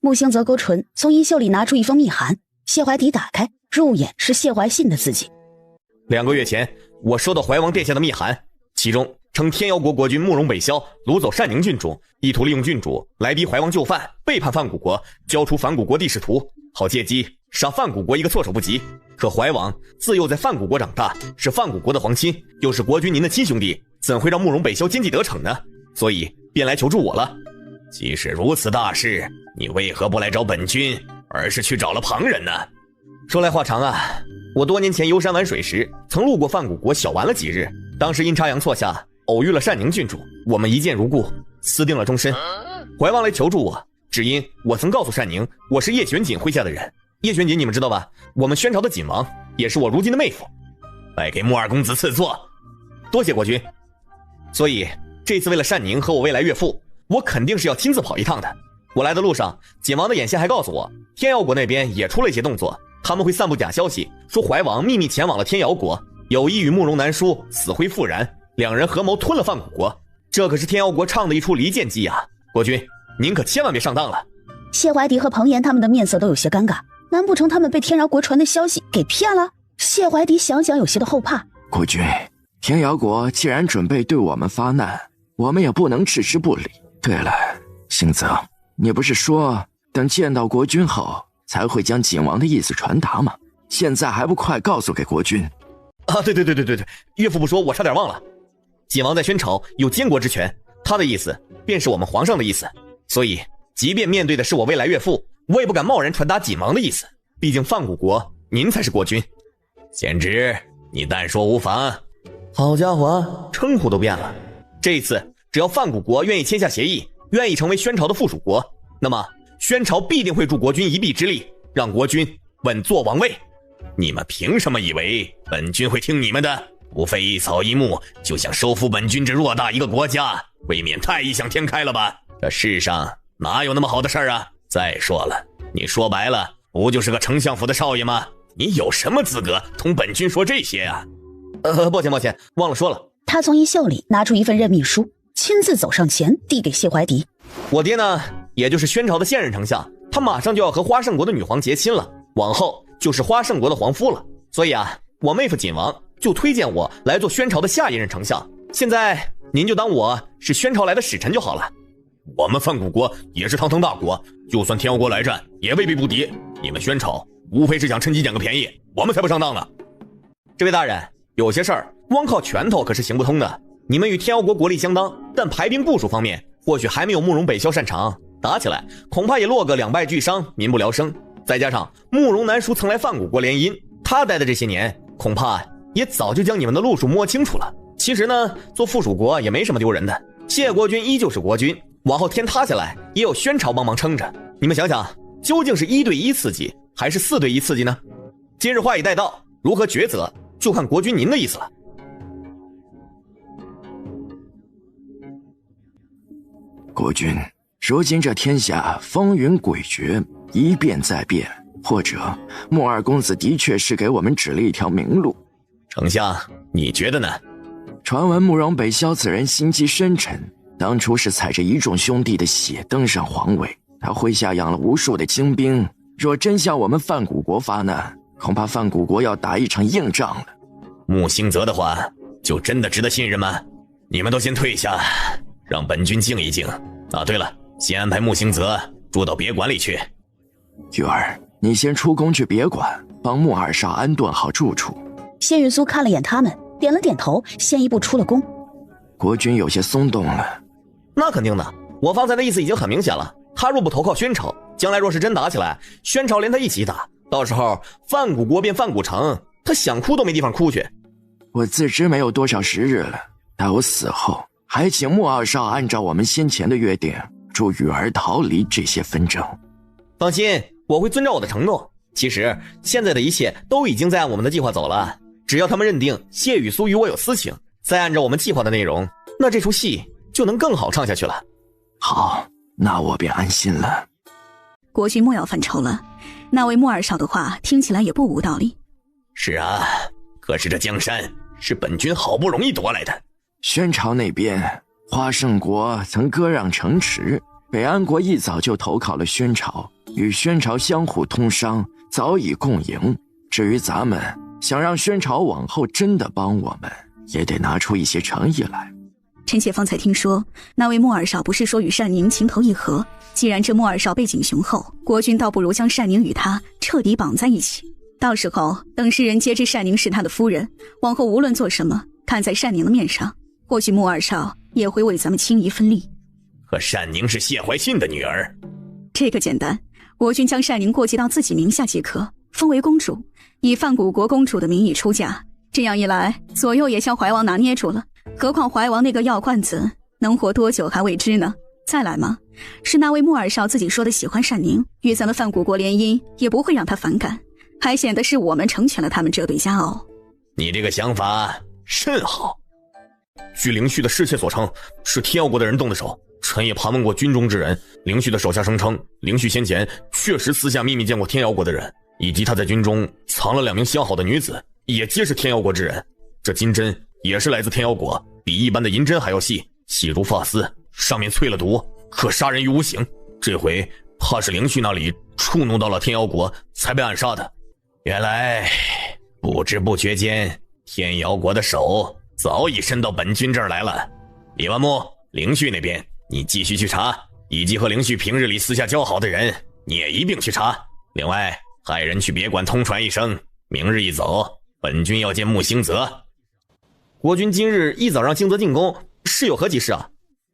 穆兴泽勾唇，从衣袖里拿出一封密函，谢怀迪打开，入眼是谢怀信的字迹。2个月前，我收到怀王殿下的密函，其中称天瑶国国君慕容北萧掳走善宁郡主，意图利用郡主来逼怀王就范，背叛范谷国，交出反谷国地使图，好借机杀范谷国一个措手不及。可怀王自幼在范谷国长大，是范谷国的皇亲，又是国君您的亲兄弟，怎会让慕容北萧奸计得逞呢？所以便来求助我了。既是如此大事，你为何不来找本君，而是去找了旁人呢？说来话长啊，我多年前游山玩水时，曾路过范谷国小玩了几日，当时阴差阳错下偶遇了善宁郡主，我们一见如故，私定了终身。怀王来求助我，只因我曾告诉善宁我是叶玄锦麾下的人。叶玄锦你们知道吧？我们宣朝的锦王，也是我如今的妹夫，拜给穆二公子赐座。多谢国君。所以这次为了善宁和我未来岳父，我肯定是要亲自跑一趟的。我来的路上，锦王的眼线还告诉我，天瑶国那边也出了一些动作，他们会散布假消息，说怀王秘密前往了天瑶国，有意与慕容南书死灰复燃，两人合谋吞了范谷国。这可是天瑶国唱的一出离间计啊！国君，您可千万别上当了。谢怀迪和彭岩他们的面色都有些尴尬，难不成他们被天瑶国传的消息给骗了？谢怀迪想想有些的后怕。国君，天瑶国既然准备对我们发难，我们也不能置之不理。对了，兴泽，你不是说等见到国君后才会将锦王的意思传达吗？现在还不快告诉给国君？啊，对，岳父不说，我差点忘了。锦王在宣朝有监国之权，他的意思便是我们皇上的意思，所以即便面对的是我未来岳父，我也不敢贸然传达锦王的意思，毕竟范谷国您才是国君。贤侄，你但说无妨。好家伙，称呼都变了。这一次只要范谷国愿意签下协议，愿意成为宣朝的附属国，那么宣朝必定会助国君一臂之力，让国君稳坐王位。你们凭什么以为本君会听你们的？不费一草一木就想收复本君这偌大一个国家，未免太异想天开了吧？这世上哪有那么好的事儿啊？再说了，你说白了不就是个丞相府的少爷吗？你有什么资格同本君说这些啊？抱歉，忘了说了。他从衣袖里拿出一份任命书，亲自走上前递给谢怀迪。我爹呢，也就是宣朝的现任丞相，他马上就要和花圣国的女皇结亲了，往后就是花圣国的皇夫了。所以啊，我妹夫锦王就推荐我来做宣朝的下一任丞相。现在您就当我是宣朝来的使臣就好了。我们范谷国也是堂堂大国，就算天妖国来战也未必不敌。你们宣朝无非是想趁机捡个便宜，我们才不上当呢。这位大人，有些事儿光靠拳头可是行不通的。你们与天妖国国力相当，但排兵部署方面或许还没有慕容北萧擅长，打起来恐怕也落个两败俱伤，民不聊生。再加上慕容南叔曾来范谷国联姻，他待的这些年恐怕也早就将你们的路数摸清楚了。其实呢，做附属国也没什么丢人的，谢国君依旧是国君，往后天塌下来也有宣朝帮忙撑着。你们想想，究竟是1对1刺激还是4对1刺激呢？今日话已带到，如何抉择就看国君您的意思了。国君，如今这天下风云诡谲，一变再变，或者穆二公子的确是给我们指了一条明路。丞相，你觉得呢？传闻慕容北萧此人心机深沉，当初是踩着一众兄弟的血登上皇位，他麾下养了无数的精兵，若真向我们范谷国发难，恐怕范谷国要打一场硬仗了。穆兴泽的话就真的值得信任吗？你们都先退下，让本君静一静。啊，对了，先安排穆兴泽住到别馆里去。玉儿，你先出宫去别馆，帮穆二少安顿好住处。谢允苏看了眼他们，点了点头，先一步出了宫。国君有些松动了。那肯定的，我方才的意思已经很明显了。他若不投靠宣朝，将来若是真打起来，宣朝连他一起打，到时候范谷国变范谷城，他想哭都没地方哭去。我自知没有多少时日了，待我死后，还请穆二少按照我们先前的约定，助雨儿逃离这些纷争。放心，我会遵照我的承诺。其实现在的一切都已经在按我们的计划走了，只要他们认定谢雨苏与我有私情，再按照我们计划的内容，那这出戏就能更好唱下去了。好，那我便安心了。国君莫要犯愁了，那位穆二少的话听起来也不无道理。是啊，可是这江山是本君好不容易夺来的。宣朝那边，花圣国曾割让城池，北安国一早就投靠了宣朝，与宣朝相互通商，早已共赢。至于咱们想让宣朝往后真的帮我们，也得拿出一些诚意来。臣妾方才听说，那位穆二少不是说与单宁情投意合？既然这穆二少背景雄厚，国君倒不如将单宁与他彻底绑在一起。到时候等世人皆知单宁是他的夫人，往后无论做什么，看在单宁的面上，或许穆二少也会为咱们轻一份力。可单宁是谢怀信的女儿，这个简单，国君将单宁过继到自己名下即可，封为公主，以范谷国公主的名义出嫁。这样一来，左右也将怀王拿捏住了。何况怀王那个药罐子能活多久还未知呢。再来嘛，是那位穆二少自己说的喜欢单宁，与咱们范谷国联姻也不会让他反感，还显得是我们成全了他们这对佳偶。你这个想法甚好。据灵旭的侍妾所称，是天妖国的人动的手。臣也盘问过军中之人，灵旭的手下声称，灵旭先前确实私下秘密见过天妖国的人，以及他在军中藏了2名相好的女子，也皆是天妖国之人。这金针也是来自天妖国，比一般的银针还要细，细如发丝，上面淬了毒，可杀人于无形。这回怕是灵旭那里触怒到了天妖国，才被暗杀的。原来不知不觉间，天妖国的手早已伸到本君这儿来了。李万木，灵旭那边你继续去查，以及和灵旭平日里私下交好的人，你也一并去查。另外派人去别馆通传一声，明日一早，本君要见穆兴泽。国君今日一早让兴泽进宫，是有何急事啊？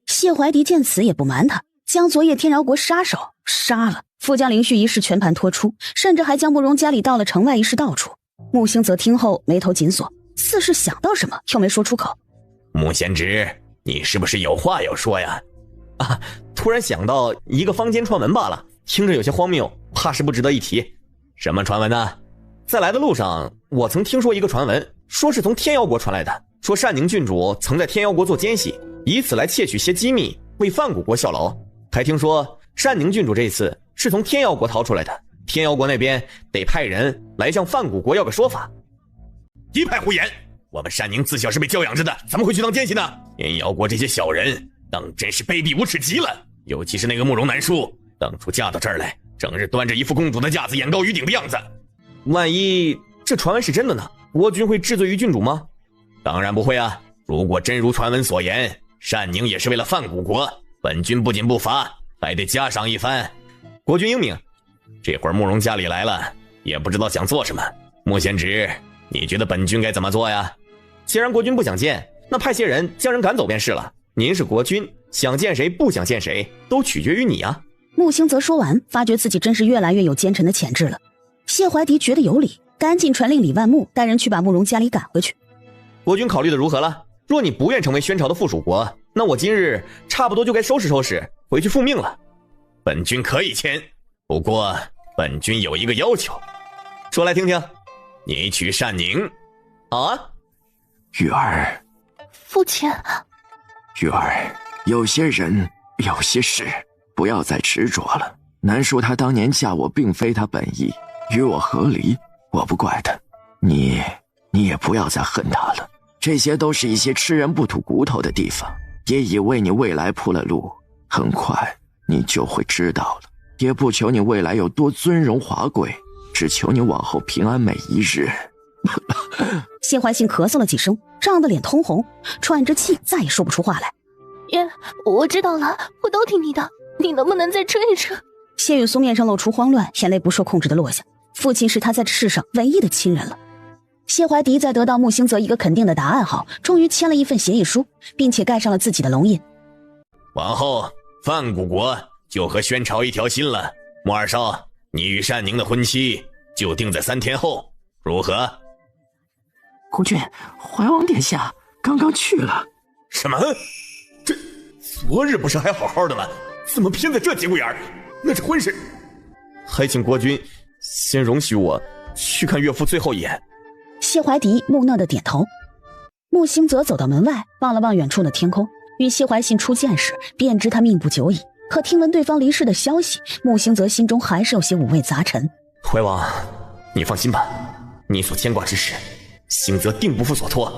谢怀迪见此也不瞒他，将昨夜天饶国杀手杀了，复将灵旭一事全盘托出，甚至还将慕容家里到了城外一事道出。穆兴泽听后眉头紧锁，似是想到什么，又没说出口。穆贤侄，你是不是有话要说呀？啊，突然想到一个坊间传闻罢了，听着有些荒谬，怕是不值得一提。什么传闻呢？在来的路上，我曾听说一个传闻，说是从天妖国传来的，说单宁郡主曾在天妖国做奸细，以此来窃取些机密，为范谷国效劳。还听说单宁郡主这次是从天妖国逃出来的，天妖国那边得派人来向范谷国要个说法。一派胡言！我们单宁自小是被教养着的，怎么会去当奸细呢？天妖国这些小人当真是卑鄙无耻极了，尤其是那个慕容南书，当初嫁到这儿来，整日端着一副公主的架子，眼高于顶的样子。万一这传闻是真的呢？国君会治罪于郡主吗？当然不会啊！如果真如传闻所言，单宁也是为了范谷国，本君不仅不罚，还得加赏一番。国君英明。这会儿慕容家里来了，也不知道想做什么。穆贤侄，你觉得本君该怎么做呀？既然国君不想见，那派些人将人赶走便是了。您是国君，想见谁不想见谁，都取决于你啊。穆兴泽说完，发觉自己真是越来越有奸臣的潜质了。谢怀迪觉得有理，赶紧传令李万木带人去把慕容家里赶回去。国君考虑的如何了？若你不愿成为宣朝的附属国，那我今日差不多就该收拾收拾，回去复命了。本君可以签，不过本君有一个要求。说来听听。你娶单宁。啊？玉儿。父亲。玉儿，有些人有些事不要再执着了。南叔他当年嫁我并非他本意，与我和离，我不怪他。你也不要再恨他了，这些都是一些吃人不吐骨头的地方，也已为你未来铺了路，很快你就会知道了。也不求你未来有多尊荣华贵，只求你往后平安每一日。谢怀信咳嗽了几声，涨得脸通红，喘着气再也说不出话来。爷，我知道了，我都听你的，你能不能再撑一撑？谢雨苏面上露出慌乱，眼泪不受控制的落下。父亲是他在这世上唯一的亲人了。谢怀迪在得到穆兴泽一个肯定的答案后，终于签了一份协议书，并且盖上了自己的龙印。往后范谷国就和宣朝一条心了。穆二少，你与单宁的婚期就定在3天后，如何？国君，怀王殿下刚刚去了。什么？这昨日不是还好好的吗？怎么偏在这节骨眼儿？那这婚事，还请国君先容许我去看岳父最后一眼。谢怀迪木讷的点头。穆兴泽走到门外，望了望远处的天空，与谢怀信初见时便知他命不久矣。可听闻对方离世的消息，穆兴泽心中还是有些五味杂陈。怀王，你放心吧，你所牵挂之事，兴泽定不负所托。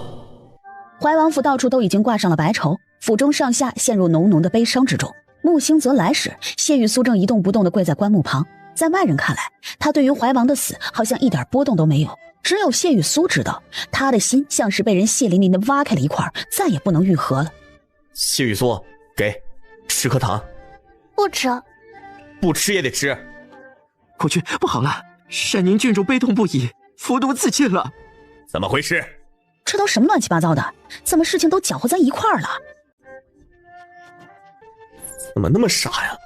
怀王府到处都已经挂上了白绸，府中上下陷入浓浓的悲伤之中。穆兴泽来时，谢雨苏正一动不动地跪在棺木旁，在外人看来，他对于怀王的死好像一点波动都没有。只有谢雨苏知道，他的心像是被人血淋淋地挖开了一块，再也不能愈合了。谢雨苏，给吃颗糖。不吃。不吃也得吃。国君，不好了，单宁郡主悲痛不已，服毒自尽了。怎么回事？这都什么乱七八糟的？怎么事情都搅和在一块儿了？怎么那么傻呀？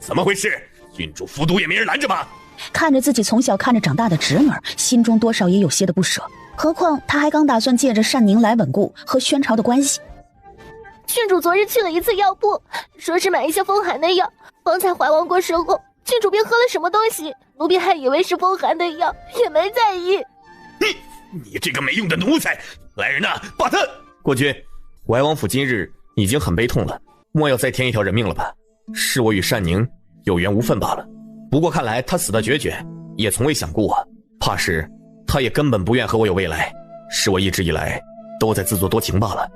怎么回事？郡主服毒也没人拦着吗？看着自己从小看着长大的侄女，心中多少也有些的不舍。何况他还刚打算借着单宁来稳固和宣朝的关系。郡主昨日去了一次药铺，说是买一些风寒的药。方才怀王过世后，郡主便喝了什么东西，奴婢还以为是风寒的药，也没在意。你这个没用的奴才！来人呐，把他！国君，怀王府今日已经很悲痛了，莫要再添一条人命了吧？是我与单宁有缘无分罢了。不过看来他死得决绝，也从未想过我，怕是他也根本不愿和我有未来，是我一直以来都在自作多情罢了。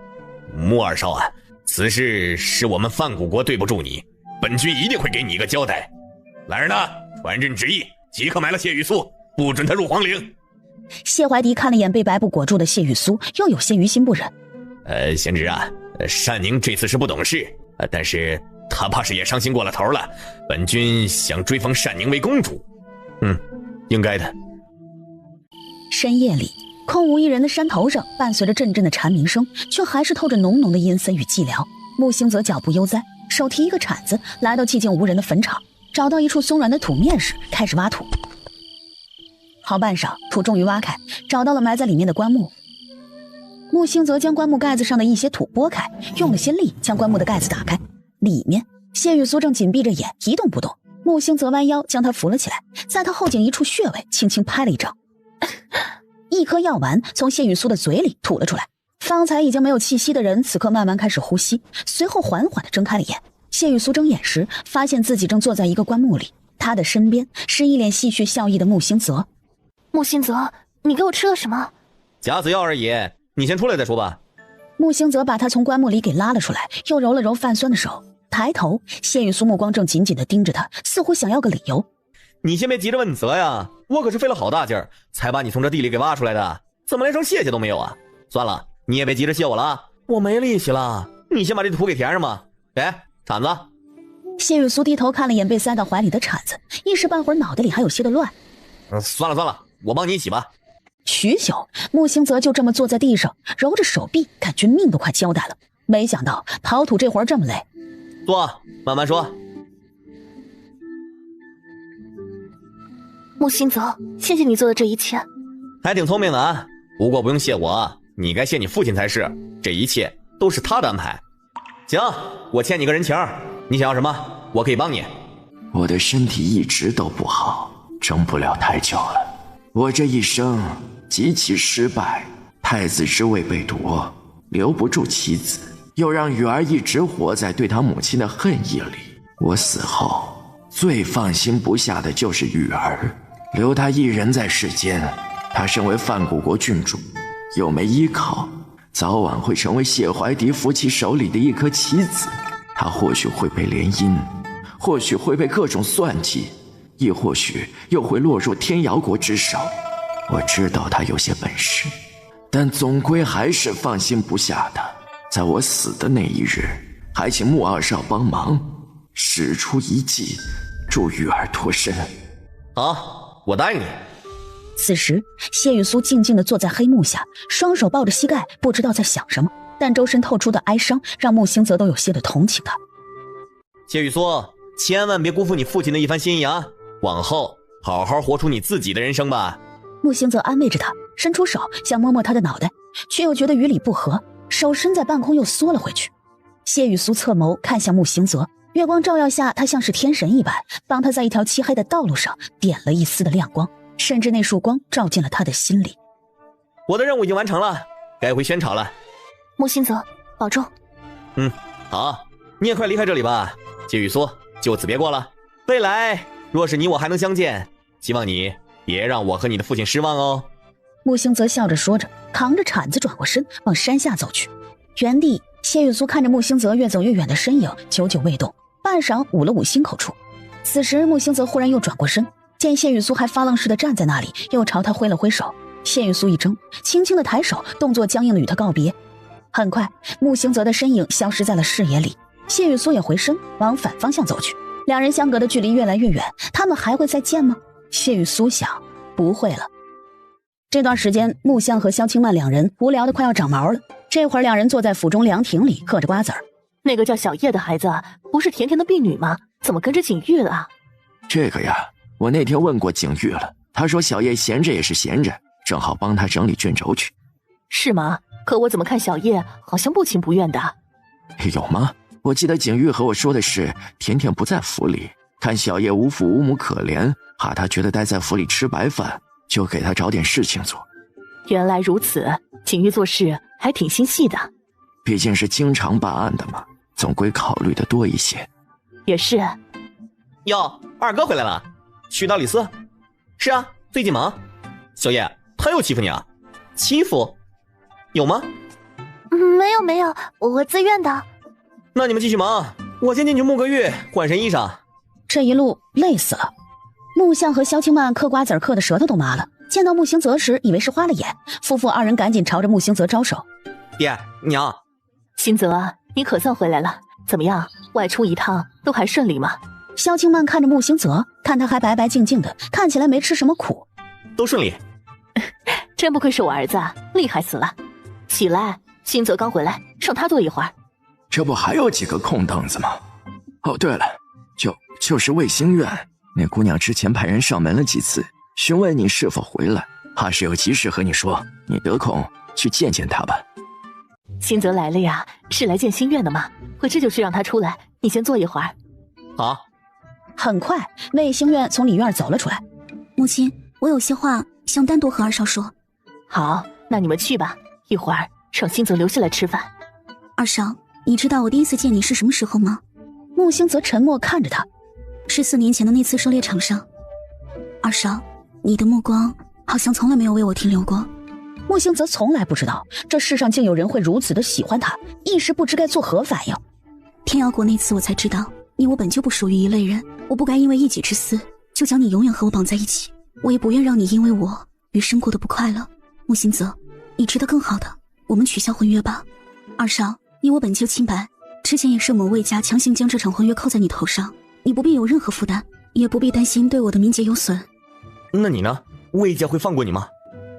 穆二少啊，此事是我们范谷国对不住你，本君一定会给你一个交代。来人呐，传朕旨意，即刻埋了谢雨苏，不准他入皇陵。谢怀迪看了眼被白布裹住的谢雨苏，又有些于心不忍。贤侄啊，单宁这次是不懂事，但是他怕是也伤心过了头了。本君想追封单宁为公主。应该的。深夜里，空无一人的山头上，伴随着阵阵的蝉鸣声，却还是透着浓浓的阴森与寂寥。穆兴泽脚步悠哉，手提一个铲子，来到寂静无人的坟场，找到一处松软的土面时，开始挖土。好半晌，土终于挖开，找到了埋在里面的棺木。穆兴泽将棺木盖子上的一些土拨开，用了些力将棺木的盖子打开。里面，谢雨苏正紧闭着眼，一动不动。穆兴泽弯腰将他扶了起来，在他后颈一处穴位轻轻拍了一掌，一颗药丸从谢雨苏的嘴里吐了出来。方才已经没有气息的人，此刻慢慢开始呼吸，随后缓缓地睁开了眼。谢雨苏睁眼时，发现自己正坐在一个棺木里，他的身边是一脸戏谑笑意的穆星泽。穆星泽，你给我吃了什么？假死药而已，你先出来再说吧。穆星泽把他从棺木里给拉了出来，又揉了揉泛酸的手，抬头，谢雨苏目光正紧紧地盯着他，似乎想要个理由。你先别急着问责呀，我可是费了好大劲儿才把你从这地里给挖出来的，怎么连声谢谢都没有啊？算了，你也别急着谢我了啊，我没力气了，你先把这土给填上吧。铲子。谢雨苏低头看了眼被塞到怀里的铲子，一时半会儿脑袋里还有些的乱。算了，我帮你一起吧。许久，穆星泽就这么坐在地上，揉着手臂，感觉命都快交代了。没想到刨土这活这么累。坐，慢慢说。穆星泽，谢谢你做的这一切。还挺聪明的啊，不过不用谢我，你该谢你父亲才是，这一切都是他的安排。行，我欠你个人情，你想要什么，我可以帮你。我的身体一直都不好，撑不了太久了。我这一生极其失败，太子之位被夺，留不住妻子，又让雨儿一直活在对他母亲的恨意里。我死后最放心不下的就是雨儿，留他一人在世间。他身为范谷国郡主，又没依靠，早晚会成为谢怀迪夫妻手里的一颗棋子。他或许会被联姻，或许会被各种算计，亦或许又会落入天瑶国之手。我知道他有些本事，但总归还是放心不下他。在我死的那一日，还请穆二少帮忙，使出一计，助玉儿脱身。好，我答应你。此时，谢雨苏静静地坐在黑幕下，双手抱着膝盖，不知道在想什么。但周身透出的哀伤，让穆星泽都有些的同情他。谢雨苏，千万别辜负你父亲的一番心意啊！往后好好活出你自己的人生吧。穆星泽安慰着他，伸出手想摸摸他的脑袋，却又觉得与理不合，手伸在半空又缩了回去。谢雨苏侧眸看向穆星泽，月光照耀下，他像是天神一般，帮他在一条漆黑的道路上点了一丝的亮光，甚至那束光照进了他的心里。我的任务已经完成了，该回宣朝了。穆星泽，保重。好，你也快离开这里吧。谢雨苏，就此别过了。未来若是你我还能相见，希望你别让我和你的父亲失望哦。穆星泽笑着说着，扛着铲子转过身往山下走去。原地，谢雨苏看着穆星泽越走越远的身影，久久未动，半晌捂了捂心口处。此时穆星泽忽然又转过身，见谢雨苏还发愣似的站在那里，又朝他挥了挥手。谢雨苏一怔，轻轻的抬手，动作僵硬的与他告别。很快，穆星泽的身影消失在了视野里，谢雨苏也回身往反方向走去。两人相隔的距离越来越远，他们还会再见吗？谢雨苏想，不会了。这段时间，穆相和萧清曼两人无聊的快要长毛了。这会儿两人坐在府中凉亭里嗑着瓜子儿。那个叫小叶的孩子不是甜甜的婢女吗？怎么跟着景玉了？这个呀，我那天问过景玉了，他说小叶闲着也是闲着，正好帮他整理卷轴去。是吗？可我怎么看小叶好像不情不愿的？有吗？我记得景玉和我说的是甜甜不在府里，看小叶无父无母可怜，怕他觉得待在府里吃白饭，就给他找点事情做。原来如此，景玉做事还挺心细的。毕竟是经常办案的嘛，总归考虑的多一些。也是。哟，二哥回来了，去到李斯？是啊，最近忙。小叶，他又欺负你啊？欺负？有吗？没有，我自愿的。那你们继续忙，我先进去沐个浴，换身衣裳。这一路累死了。穆相和萧清曼嗑瓜子嗑的舌头都麻了，见到穆星泽时以为是花了眼，夫妇二人赶紧朝着穆星泽招手。爹娘，星泽，你可算回来了，怎么样？外出一趟都还顺利吗？萧清曼看着穆星泽，看他还白白净净的，看起来没吃什么苦。都顺利。真不愧是我儿子，厉害死了。起来，星泽刚回来，让他坐一会儿。这不还有几个空凳子吗？哦，对了，就是卫星院那姑娘之前派人上门了几次，询问你是否回来，怕是有急事和你说，你得空去见见她吧。星泽来了呀，是来见心愿的吗？我这就去让他出来，你先坐一会儿。好。很快，卫星院从里院走了出来。母亲，我有些话想单独和二少说。好，那你们去吧，一会儿让星泽留下来吃饭。二少，你知道我第一次见你是什么时候吗？木星则沉默看着他。14年前的那次狩猎场上，二少，你的目光好像从来没有为我停留过。木星则从来不知道这世上竟有人会如此的喜欢他，一时不知该作何反应。天瑶国那次我才知道，你我本就不属于一类人，我不该因为一己之私就将你永远和我绑在一起，我也不愿让你因为我余生过得不快乐。木星泽，你知道更好的，我们取消婚约吧。二少，你我本就清白，之前也是某魏家强行将这场婚约扣在你头上，你不必有任何负担，也不必担心对我的名节有损。那你呢？魏家会放过你吗？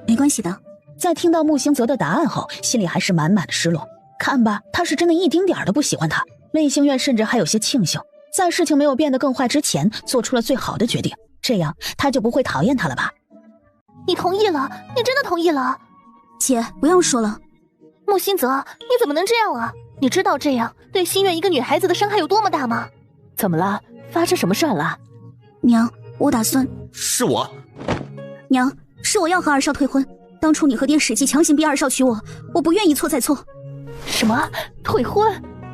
没关系的。在听到木星泽的答案后，心里还是满满的失落。看吧，他是真的一丁点儿都不喜欢他。魏星月甚至还有些庆幸，在事情没有变得更坏之前，做出了最好的决定，这样他就不会讨厌他了吧？你同意了？你真的同意了？姐，不要说了。木星泽，你怎么能这样啊？你知道这样对心月一个女孩子的伤害有多么大吗？怎么了？发生什么事了？娘，我打算……是我。娘，是我要和二少退婚。当初你和爹使计强行逼二少娶我，我不愿一错再错。什么？退婚？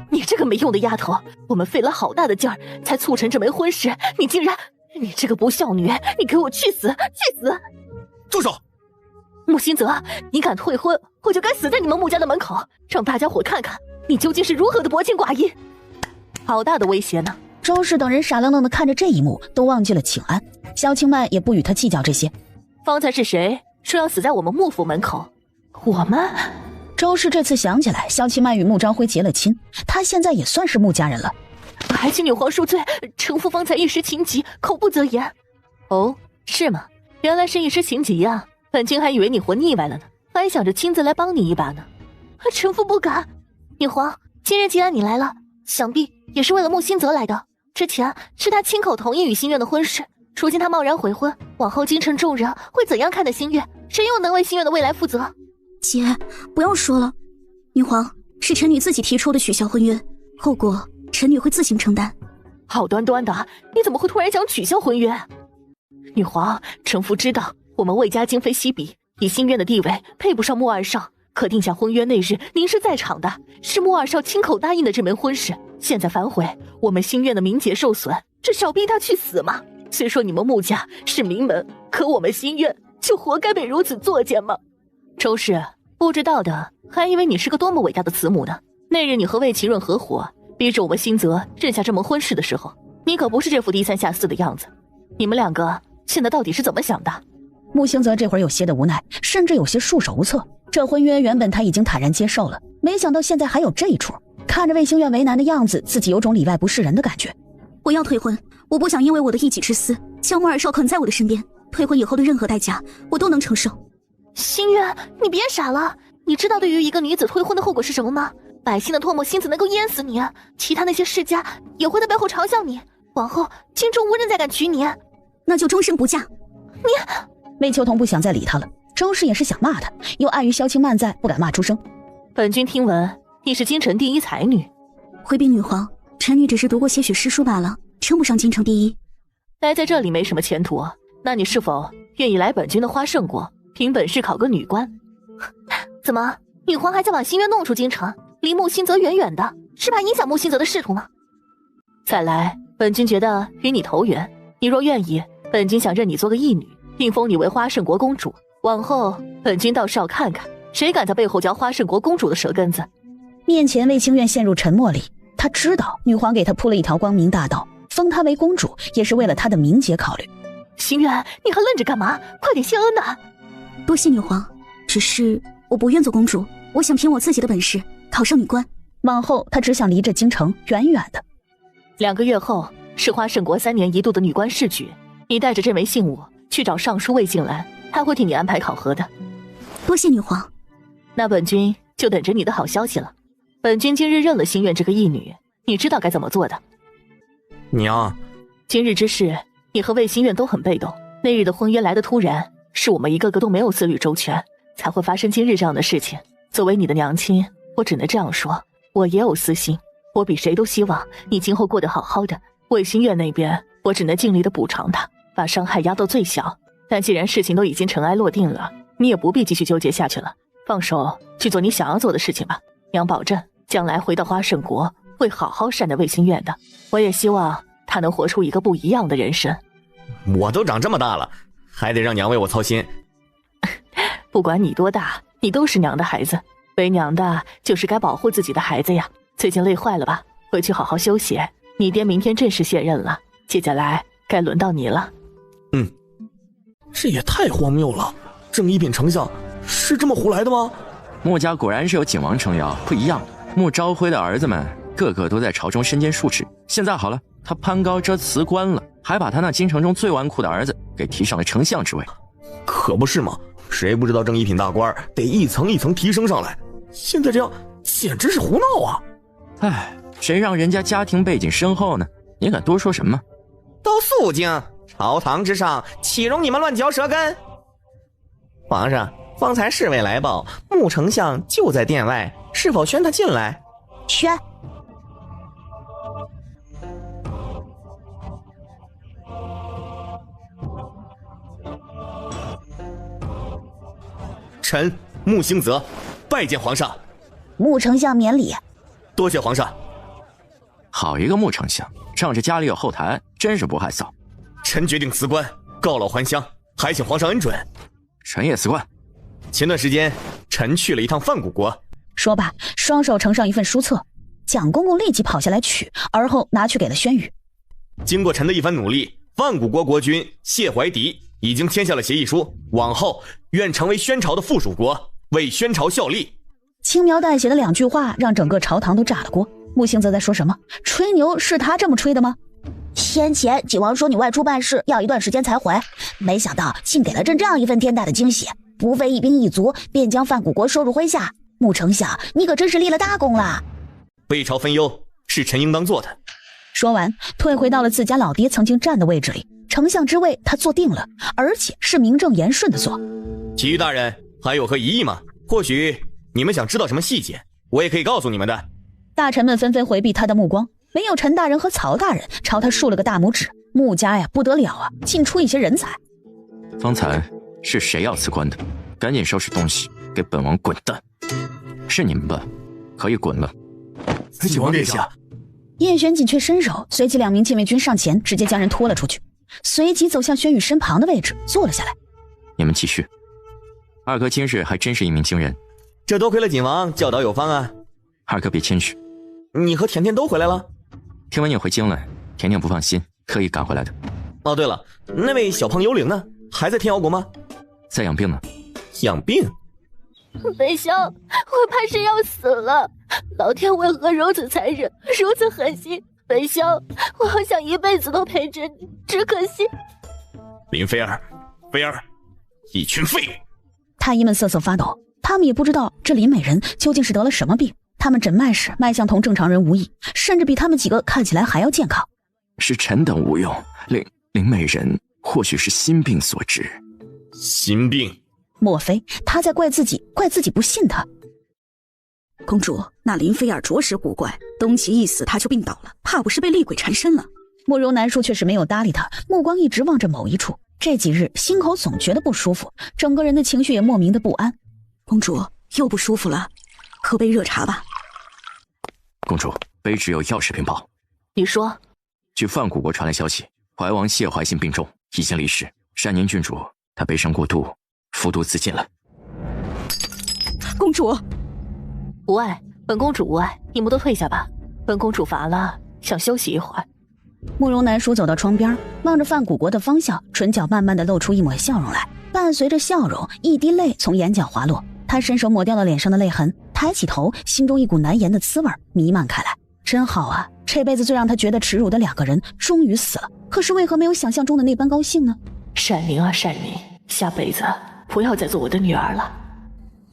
你这个没用的丫头，我们费了好大的劲儿才促成这门婚事，你竟然……你这个不孝女，你给我去死！去死！住手！木星泽，你敢退婚，我就该死在你们穆家的门口，让大家伙看看你究竟是如何的薄情寡义。好大的威胁呢！周氏等人傻愣愣的看着这一幕，都忘记了请安。萧清曼也不与他计较这些。方才是谁说要死在我们穆府门口？我们？周氏这次想起来，萧清曼与穆章辉结了亲，他现在也算是穆家人了。还请女皇恕罪，臣妇方才一时情急，口不择言。哦，是吗？原来是一时情急呀。本君还以为你活腻歪了呢，还想着亲自来帮你一把呢。臣妇不敢。女皇，今日既然你来了，想必也是为了木星泽来的。之前是他亲口同意与心月的婚事，如今他贸然悔婚，往后京城众人会怎样看待心月？谁又能为心月的未来负责？姐，不要说了。女皇，是臣女自己提出的取消婚约，后果臣女会自行承担。好端端的，你怎么会突然想取消婚约？女皇，臣妇知道我们魏家今非昔比，以心月的地位配不上穆二少，可定下婚约那日您是在场的，是穆二少亲口答应的这门婚事，现在反悔，我们心月的名节受损，这是要逼他去死吗？虽说你们穆家是名门，可我们心月就活该被如此作践吗？周氏，不知道的还以为你是个多么伟大的慈母呢。那日你和魏奇润合伙，逼着我们新泽认下这门婚事的时候，你可不是这副低三下四的样子。你们两个现在到底是怎么想的？木星泽这会儿有些的无奈，甚至有些束手无策。这婚约原本他已经坦然接受了，没想到现在还有这一出。看着魏星月为难的样子，自己有种里外不是人的感觉。我要退婚，我不想因为我的一己之私将穆二少捆在我的身边，退婚以后的任何代价我都能承受。心月，你别傻了，你知道对于一个女子退婚的后果是什么吗？百姓的唾沫星子能够淹死你，其他那些世家也会在背后嘲笑你，往后京中无人再敢娶你。那就终身不嫁。你……魏秋桐不想再理他了，周氏也是想骂他，又碍于萧清曼在，不敢骂出声。本君听闻你是京城第一才女。回禀女皇，臣女只是读过些许诗书罢了，称不上京城第一。待在这里没什么前途，那你是否愿意来本君的花圣国，凭本事考个女官？怎么，女皇还想把心月弄出京城，离木星泽远远的，是怕影响木星泽的仕途吗？再来，本君觉得与你投缘，你若愿意，本君想认你做个义女，并封你为花圣国公主。往后本君倒是要看看谁敢在背后嚼花圣国公主的舌根子。面前魏清苑陷入沉默里，他知道女皇给他铺了一条光明大道，封她为公主也是为了她的名节考虑。心愿，你还愣着干嘛？快点谢恩呐！多谢女皇，只是我不愿做公主，我想凭我自己的本事考上女官。往后他只想离这京城远远的。2个月后是花圣国3年一度的女官试举，你带着这枚信物去找尚书魏晋兰，他会替你安排考核的。多谢女皇。那本君就等着你的好消息了。本君今日认了心愿这个义女，你知道该怎么做的。娘，今日之事，你和魏心愿都很被动。那日的婚约来得突然，是我们一个个都没有思虑周全，才会发生今日这样的事情。作为你的娘亲，我只能这样说，我也有私心。我比谁都希望你今后过得好好的。魏心愿那边，我只能尽力的补偿他，把伤害压到最小。但既然事情都已经尘埃落定了，你也不必继续纠结下去了，放手去做你想要做的事情吧。娘保证，将来回到花圣国，会好好善待魏心愿的。我也希望他能活出一个不一样的人生。我都长这么大了，还得让娘为我操心。不管你多大，你都是娘的孩子，为娘的就是该保护自己的孩子呀。最近累坏了吧？回去好好休息。你爹明天正式卸任了，接下来该轮到你了。这也太荒谬了！正一品丞相是这么胡来的吗？穆家果然是有景王撑腰，不一样。穆昭辉的儿子们个个都在朝中身兼数职，现在好了，他攀高枝辞官了，还把他那京城中最纨绔的儿子给提上了丞相之位。可不是嘛，谁不知道正一品大官得一层一层提升上来？现在这样简直是胡闹啊！哎，谁让人家家庭背景深厚呢？你敢多说什么？都肃静！朝堂之上，岂容你们乱嚼舌根？皇上，方才侍卫来报，穆丞相就在殿外，是否宣他进来？宣。臣穆兴泽拜见皇上。穆丞相免礼。多谢皇上。好一个穆丞相，仗着家里有后台，真是不害臊。臣决定辞官，告老还乡，还请皇上恩准。臣也辞官。前段时间，臣去了一趟梵谷国。说罢，双手呈上一份书册，蒋公公立即跑下来取，而后拿去给了宣宇。经过臣的一番努力，梵谷国国君谢怀迪已经签下了协议书，往后愿成为宣朝的附属国，为宣朝效力。轻描淡写的2句话，让整个朝堂都炸了锅。穆兴泽在说什么？吹牛是他这么吹的吗？先前景王说你外出办事要一段时间才回，没想到竟给了朕这样一份天大的惊喜，不费一兵一卒便将梵谷国收入麾下。穆丞相，你可真是立了大功了。为朝分忧是臣应当做的。说完，退回到了自家老爹曾经站的位置里。丞相之位他坐定了，而且是名正言顺的坐。其余大人还有何疑义吗？或许你们想知道什么细节，我也可以告诉你们的。大臣们纷纷回避他的目光，唯有陈大人和曹大人朝他竖了个大拇指。穆家呀，不得了啊，竟出一些人才。方才是谁要辞官的？赶紧收拾东西，给本王滚蛋！是你们吧？可以滚了。景王殿下。叶玄锦却伸手，随即2名禁卫军上前，直接将人拖了出去，随即走向轩宇身旁的位置，坐了下来。你们继续。二哥今日还真是一鸣惊人，这多亏了景王教导有方啊。二哥别谦虚。你和甜甜都回来了？听闻你回京了，甜甜不放心，特意赶回来的。哦，对了，那位小胖幽灵呢？还在天瑶国吗？在养病呢。养病？北萧，我怕是要死了。老天为何如此残忍，如此狠心？北萧，我好想一辈子都陪着你，只可惜……林菲儿，菲儿，一群废物！太医们瑟瑟发抖，他们也不知道这林美人究竟是得了什么病。他们诊脉时脉象同正常人无异，甚至比他们几个看起来还要健康。是臣等无用，林美人或许是心病所致。心病？莫非他在怪自己不信他？公主，那林菲儿着实古怪，东岐一死他就病倒了，怕不是被厉鬼缠身了。慕容南叔却是没有搭理他，目光一直望着某一处。这几日心口总觉得不舒服，整个人的情绪也莫名的不安。公主又不舒服了，喝杯热茶吧。公主，卑职有要事禀报。你说。据梵谷国传来消息，怀王谢怀信病重，已经离世。单宁郡主她悲伤过度，服毒自尽了。公主，无碍，本公主无碍，你们都退下吧。本公主乏了，想休息一会儿。慕容南叔走到窗边，望着梵谷国的方向，唇角慢慢的露出一抹笑容来，伴随着笑容，一滴泪从眼角滑落。他伸手抹掉了脸上的泪痕，抬起头，心中一股难言的滋味弥漫开来。真好啊，这辈子最让他觉得耻辱的2个人终于死了，可是为何没有想象中的那般高兴呢？善宁啊善宁，下辈子不要再做我的女儿了。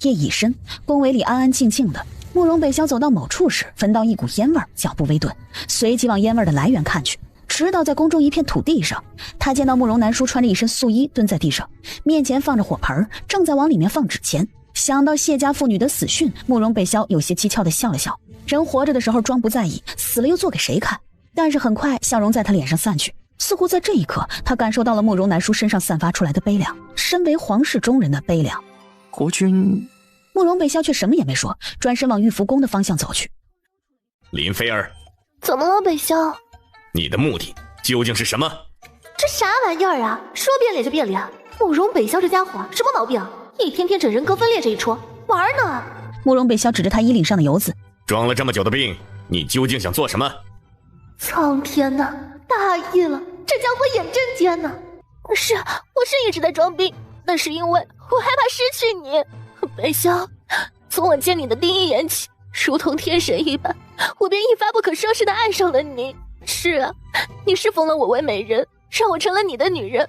夜已深，宫闱里安安静静的。慕容北萧走到某处时，闻到一股烟味，脚步微顿，随即往烟味的来源看去，直到在宫中一片土地上，他见到慕容南叔穿着一身素衣蹲在地上，面前放着火盆，正在往里面放纸钱。想到谢家妇女的死讯，慕容北萧有些讥诮地笑了笑。人活着的时候装不在意，死了又做给谁看？但是很快笑容在他脸上散去，似乎在这一刻，他感受到了慕容南叔身上散发出来的悲凉，身为皇室中人的悲凉。国君，慕容北萧却什么也没说，转身往玉福宫的方向走去。林菲儿，怎么了，北萧？你的目的究竟是什么？这啥玩意儿啊？说变脸就变脸！慕容北萧这家伙什么毛病？一天天整人格分裂这一出，玩呢？慕容北萧指着他衣领上的油渍，装了这么久的病，你究竟想做什么？苍天呐，大意了，这家伙眼真尖呐！我是一直在装病，那是因为我害怕失去你，北萧。从我见你的第一眼起，如同天神一般，我便一发不可收拾的爱上了你。是啊，你是封了我为美人，让我成了你的女人，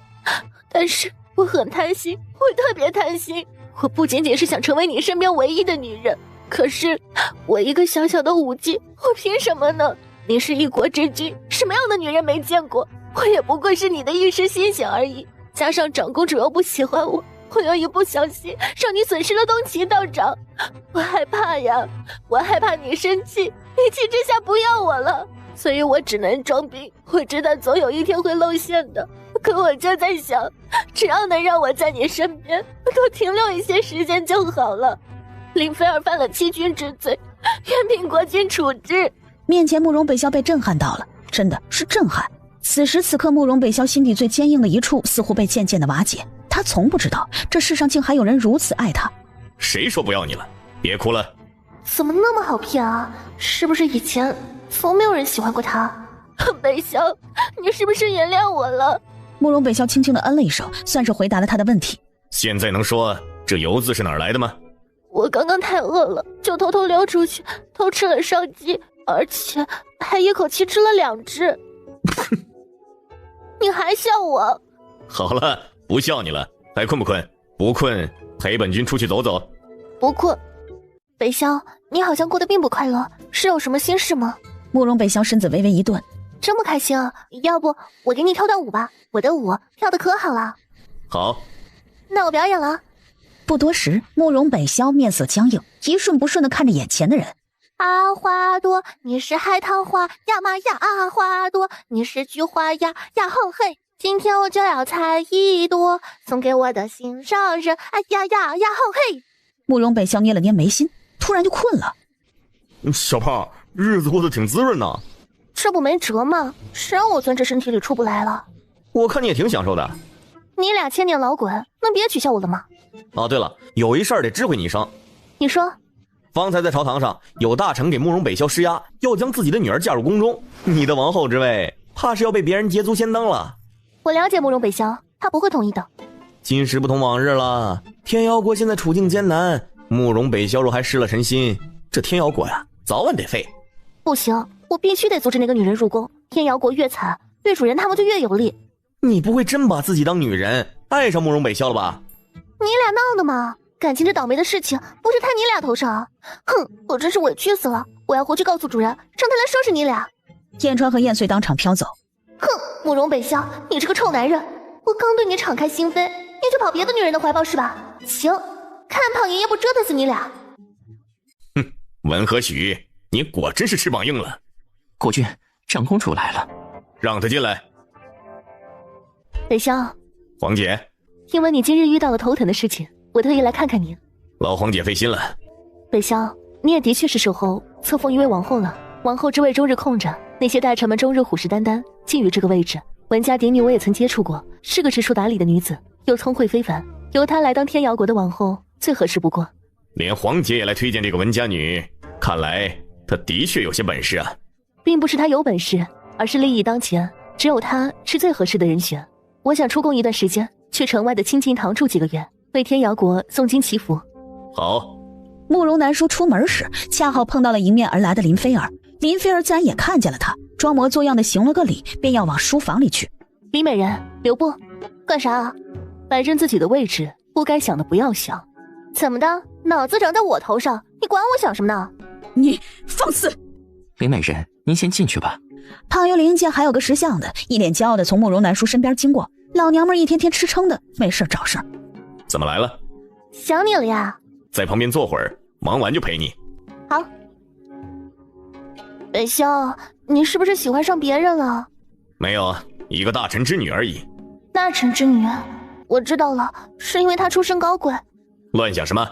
但是我很贪心，我特别贪心。我不仅仅是想成为你身边唯一的女人，可是我一个小小的武姬，我凭什么呢？你是一国之君，什么样的女人没见过？我也不过是你的一时心想而已。加上长公主又不喜欢我，我又一不小心让你损失了东岐道长，我害怕呀，我害怕你生气，一气之下不要我了，所以我只能装病。我知道总有一天会露馅的，可我就在想，只要能让我在你身边多停留一些时间就好了。林菲儿犯了欺君之罪，愿凭国君处置。面前慕容北萧被震撼到了，真的是震撼。此时此刻，慕容北萧心底最坚硬的一处似乎被渐渐的瓦解。他从不知道这世上竟还有人如此爱他。谁说不要你了？别哭了。怎么那么好骗啊？是不是以前从没有人喜欢过他？北萧，你是不是原谅我了？慕容北萧轻轻的嗯了一声，算是回答了他的问题。现在能说这油渍是哪儿来的吗？我刚刚太饿了，就偷偷溜出去偷吃了烧鸡，而且还一口气吃了2只。你还笑我？好了，不笑你了。还困不困？不困，陪本君出去走走。不困。北萧，你好像过得并不快乐，是有什么心事吗？慕容北萧身子微微一顿，这么开心啊？要不我给你跳段舞吧，我的舞跳得可好了。好，那我表演了。不多时，慕容北萧面色僵硬，一瞬不瞬地看着眼前的人。啊，花朵，你是海棠花呀嘛呀啊，花朵，你是菊花呀呀吼嘿，今天我就要采一朵，送给我的心上人，哎呀呀呀吼嘿。慕容北萧捏了捏眉心，突然就困了。小胖，日子过得挺滋润呢。这不没辙吗？谁让我钻这身体里出不来了？我看你也挺享受的。你俩千年老滚，能别取笑我了吗？哦，对了，有一事儿得知会你一声。你说。方才在朝堂上，有大臣给慕容北萧施压，要将自己的女儿嫁入宫中。你的王后之位，怕是要被别人捷足先登了。我了解慕容北萧，他不会同意的。今时不同往日了，天瑶国现在处境艰难，慕容北萧若还失了神心，这天瑶国呀，早晚得废。不行，我必须得阻止那个女人入宫。天瑶国越惨，对主人他们就越有利。你不会真把自己当女人，爱上慕容北萧了吧？你俩闹的吗？感情这倒霉的事情不是摊你俩头上。哼，我真是委屈死了，我要回去告诉主人，让他来收拾你俩。燕川和燕穗当场飘走。哼，慕容北萧，你这个臭男人，我刚对你敞开心扉，你就跑别的女人的怀抱是吧？行，看胖爷爷不折腾死你俩。哼，文和许，你果真是翅膀硬了。国君，长公主来了。让她进来。北萧，皇姐，听闻你今日遇到了头疼的事情，我特意来看看你。老皇姐费心了。北萧，你也的确是寿后册封一位王后了，王后之位终日空着，那些大臣们终日虎视眈眈，觊觎这个位置。文家嫡女我也曾接触过，是个知书达理的女子，又聪慧非凡，由她来当天瑶国的王后最合适不过。连皇姐也来推荐这个文家女，看来她的确有些本事啊。并不是她有本事，而是利益当前，只有她是最合适的人选。我想出宫一段时间，去城外的清净堂住几个月，为天瑶国诵经祈福。好。慕容南叔出门时，恰好碰到了迎面而来的林菲儿。林菲儿自然也看见了他，装模作样的行了个礼，便要往书房里去。李美人，留步，干啥啊？摆正自己的位置，不该想的不要想。怎么的？脑子长在我头上，你管我想什么呢？你放肆！林美人，您先进去吧。胖幽灵见还有个识相的，一脸骄傲的从慕容南叔身边经过。老娘们一天天吃撑的，没事找事儿。怎么来了？想你了呀。在旁边坐会儿，忙完就陪你。好。北萧，你是不是喜欢上别人了？没有，一个大臣之女而已。大臣之女，我知道了，是因为她出身高贵。乱想什么？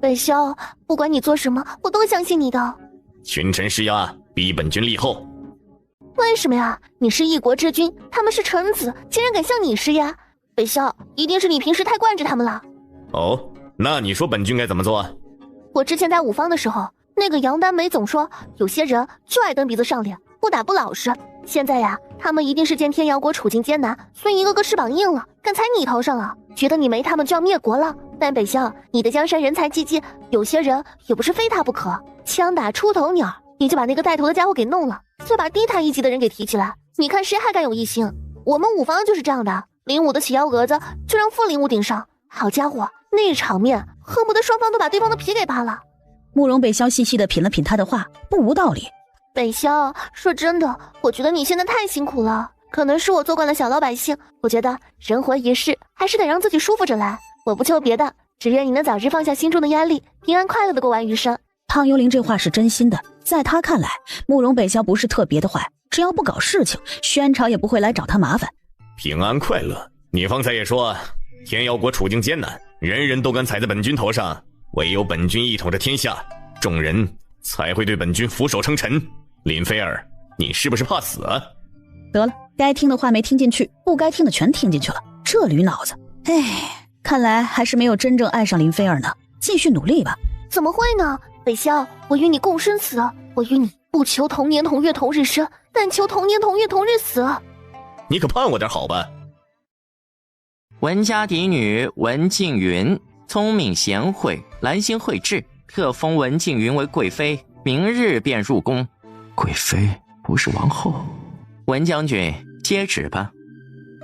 北萧，不管你做什么，我都相信你的。群臣施压，逼本君立后。为什么呀？你是一国之君，他们是臣子，竟然敢向你施压？北萧，一定是你平时太惯着他们了。哦，那你说本君该怎么做？我之前在五方的时候，那个杨丹梅总说有些人就爱蹬鼻子上脸，不打不老实。现在呀，他们一定是见天瑶国处境艰难，所以一个个翅膀硬了，敢踩你头上了，觉得你没他们就要灭国了。但北萧，你的江山人才济济，有些人也不是非他不可。枪打出头鸟，你就把那个带头的家伙给弄了，再把低他一级的人给提起来，你看谁还敢有异心？我们五方就是这样的，领武的起幺蛾子就让副领武顶上，好家伙，那场面恨不得双方都把对方的皮给扒了。慕容北萧细细地品了品他的话，不无道理。北萧，说真的，我觉得你现在太辛苦了，可能是我做惯了小老百姓，我觉得人活一世还是得让自己舒服着来。我不求别的，只愿你能早日放下心中的压力，平安快乐的过完余生。胖幽灵这话是真心的，在他看来，慕容北萧不是特别的坏，只要不搞事情，宣朝也不会来找他麻烦。平安快乐，你方才也说天瑶国处境艰难，人人都敢踩在本君头上，唯有本君一统着天下，众人才会对本君俯首称臣。林菲儿，你是不是怕死啊？得了，该听的话没听进去，不该听的全听进去了，这驴脑子。哎，看来还是没有真正爱上林菲儿呢，继续努力吧。怎么会呢？北萧，我与你共生死，我与你不求同年同月同日生，但求同年同月同日死。你可盼我点好吧。文家嫡女文静云，聪明贤惠，兰心蕙质，特封文静云为贵妃，明日便入宫。贵妃不是王后？文将军接旨吧。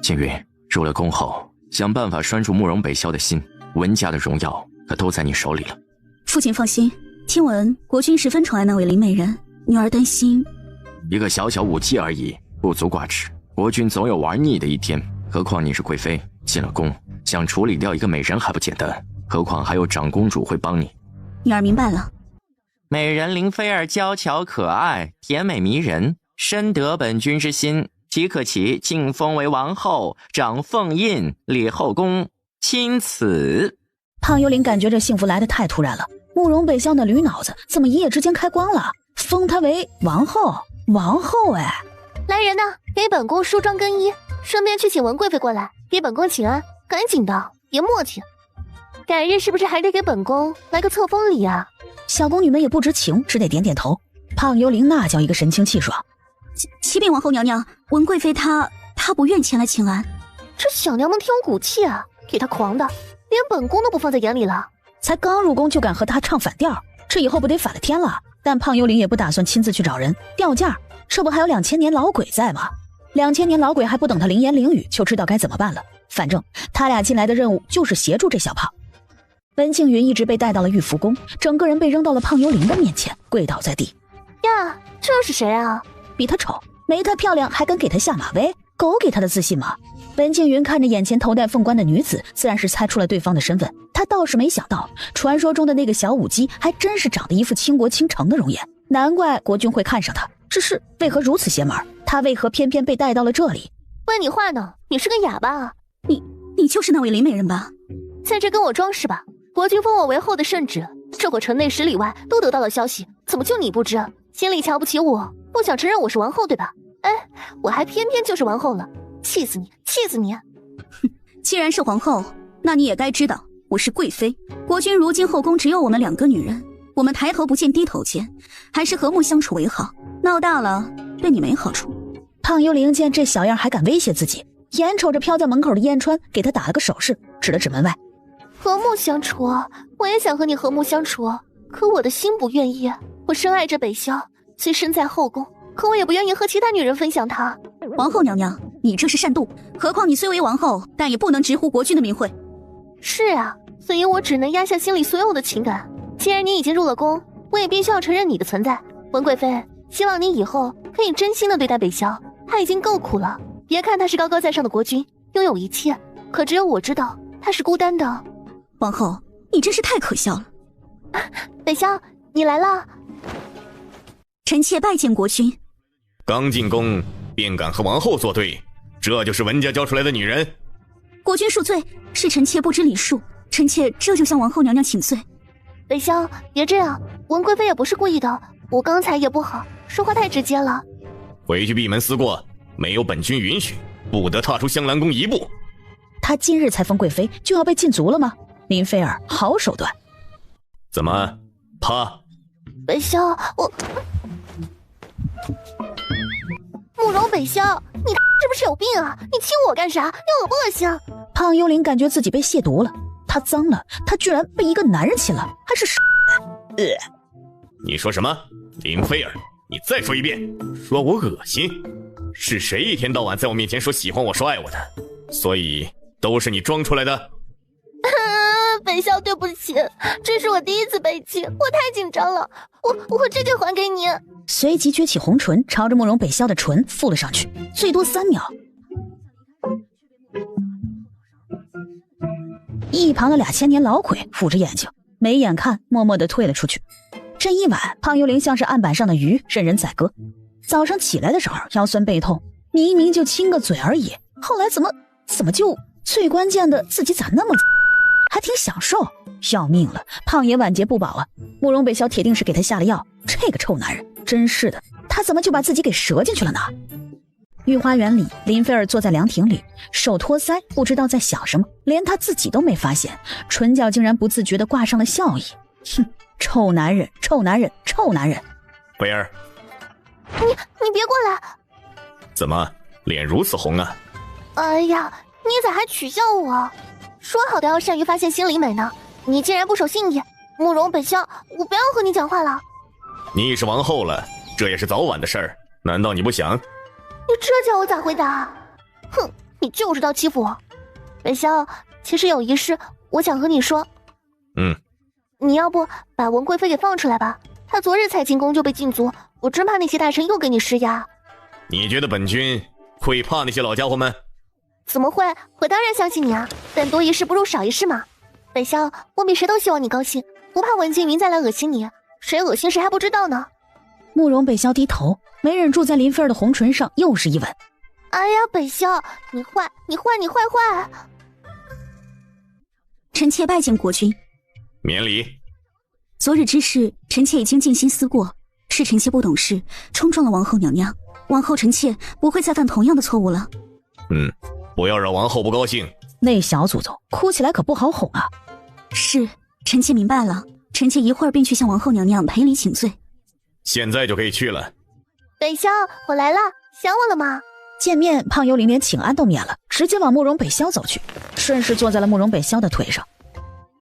静云，入了宫后，想办法拴住慕容北萧的心，文家的荣耀可都在你手里了。父亲放心，听闻国君十分宠爱那位林美人，女儿担心。一个小小舞姬而已，不足挂齿。国君总有玩腻的一天，何况你是贵妃，进了宫，想处理掉一个美人还不简单，何况还有长公主会帮你。女儿明白了。美人林菲儿娇巧可爱，甜美迷人，深得本君之心，即可其晋封为王后，掌凤印，列后宫，钦此。胖幽灵感觉这幸福来得太突然了，慕容北萧那驴脑子怎么一夜之间开光了，封她为王后？王后哎！来人呐，给本宫梳妆更衣，顺便去请文贵妃过来，给本宫请安，赶紧的，别磨叽。改日是不是还得给本宫来个册封礼啊？小宫女们也不知情，只得点点头。胖幽灵那叫一个神清气爽。启禀王后娘娘，文贵妃她不愿前来请安。这小娘们挺有骨气啊，给她狂的，连本宫都不放在眼里了。才刚入宫就敢和她唱反调，这以后不得反了天了。但胖幽灵也不打算亲自去找人调价，这不还有2000年老鬼在吗？2000年老鬼还不等他灵言灵语就知道该怎么办了。反正他俩进来的任务就是协助这小胖。文静云一直被带到了玉福宫，整个人被扔到了胖幽灵的面前，跪倒在地。呀，这是谁啊？比他丑，没他漂亮，还敢给他下马威，狗给他的自信吗？文静云看着眼前头戴凤冠的女子，自然是猜出了对方的身份。他倒是没想到，传说中的那个小舞姬还真是长得一副倾国倾城的容颜，难怪国君会看上他。只是为何如此邪门？他为何偏偏被带到了这里？问你话呢，你是个哑巴啊！你就是那位林美人吧？在这跟我装是吧？国君封我为后的圣旨，这会城内10里外都得到了消息，怎么就你不知？心里瞧不起我，不想承认我是王后对吧？哎，我还偏偏就是王后了，气死你，气死你！哼，既然是皇后，那你也该知道我是贵妃。国君如今后宫只有我们2个女人，我们抬头不见低头见，还是和睦相处为好。闹大了对你没好处。胖幽灵见这小样还敢威胁自己，眼瞅着飘在门口的燕川给他打了个手势，指了指门外。和睦相处，我也想和你和睦相处，可我的心不愿意。我深爱着北萧，虽身在后宫，可我也不愿意和其他女人分享她。王后娘娘，你这是擅妒，何况你虽为王后，但也不能直呼国君的名讳。是啊，所以我只能压下心里所有的情感。既然你已经入了宫，我也必须要承认你的存在。文贵妃，希望你以后可以真心的对待北萧，他已经够苦了。别看他是高高在上的国君，拥有一切，可只有我知道他是孤单的。王后，你真是太可笑了。北萧，你来了。臣妾拜见国君。刚进宫便敢和王后作对，这就是文家教出来的女人。国君恕罪，是臣妾不知礼数，臣妾这就向王后娘娘请罪。北萧，别这样，文贵妃也不是故意的，我刚才也不好，说话太直接了。回去闭门思过，没有本君允许，不得踏出香兰宫一步。他今日才封贵妃，就要被禁足了吗？林菲儿好手段。怎么怕？北萧，我慕容北萧，你是不是有病啊？你亲我干啥？你恶不恶心？胖幽灵感觉自己被亵渎了，他脏了，他居然被一个男人亲了，还是你说什么？林菲儿，你再说一遍，说我恶心？是谁一天到晚在我面前说喜欢我、说爱我的？所以都是你装出来的。北萧，对不起，这是我第一次被亲，我太紧张了，我这就还给你。随即撅起红唇，朝着慕容北萧的唇附了上去，最多3秒。一旁的2000年老鬼捂着眼睛，没眼看，默默地退了出去。这一晚，胖幽灵像是案板上的鱼，任人宰割。早上起来的时候腰酸背痛，明明就亲个嘴而已，后来怎么就最关键的自己咋那么还挺享受，要命了，胖爷晚节不保啊！慕容北萧铁定是给他下了药，这个臭男人真是的，他怎么就把自己给折进去了呢？御花园里，林菲儿坐在凉亭里，手托腮，不知道在想什么，连他自己都没发现，唇角竟然不自觉地挂上了笑意。哼，臭男人，臭男人，臭男人！菲儿，你别过来！怎么脸如此红啊？哎呀，你咋还取笑我？说好的要善于发现心理美呢，你竟然不守信义！慕容北萧，我不要和你讲话了。你已是王后了，这也是早晚的事儿，难道你不想？你这叫我咋回答？哼，你就知道欺负我。北萧，其实有一事我想和你说。你要不把文贵妃给放出来吧？她昨日才进宫就被禁足，我真怕那些大臣又给你施压。你觉得本君会怕那些老家伙们？怎么会？我当然相信你啊，但多一事不如少一事嘛。北萧，我比谁都希望你高兴，不怕文静云再来恶心你，谁恶心谁还不知道呢。慕容北萧低头，没忍住在林菲儿的红唇上又是一吻。哎呀，北萧，你坏，你坏，你坏坏！臣妾拜见国君。免礼。昨日之事，臣妾已经静心思过，是臣妾不懂事，冲撞了王后娘娘。往后臣妾不会再犯同样的错误了。不要让王后不高兴。那小祖宗哭起来可不好哄啊。是，臣妾明白了，臣妾一会儿便去向王后娘娘赔礼请罪。现在就可以去了。北萧，我来了，想我了吗？见面，胖幽灵连请安都免了，直接往慕容北萧走去，顺势坐在了慕容北萧的腿上。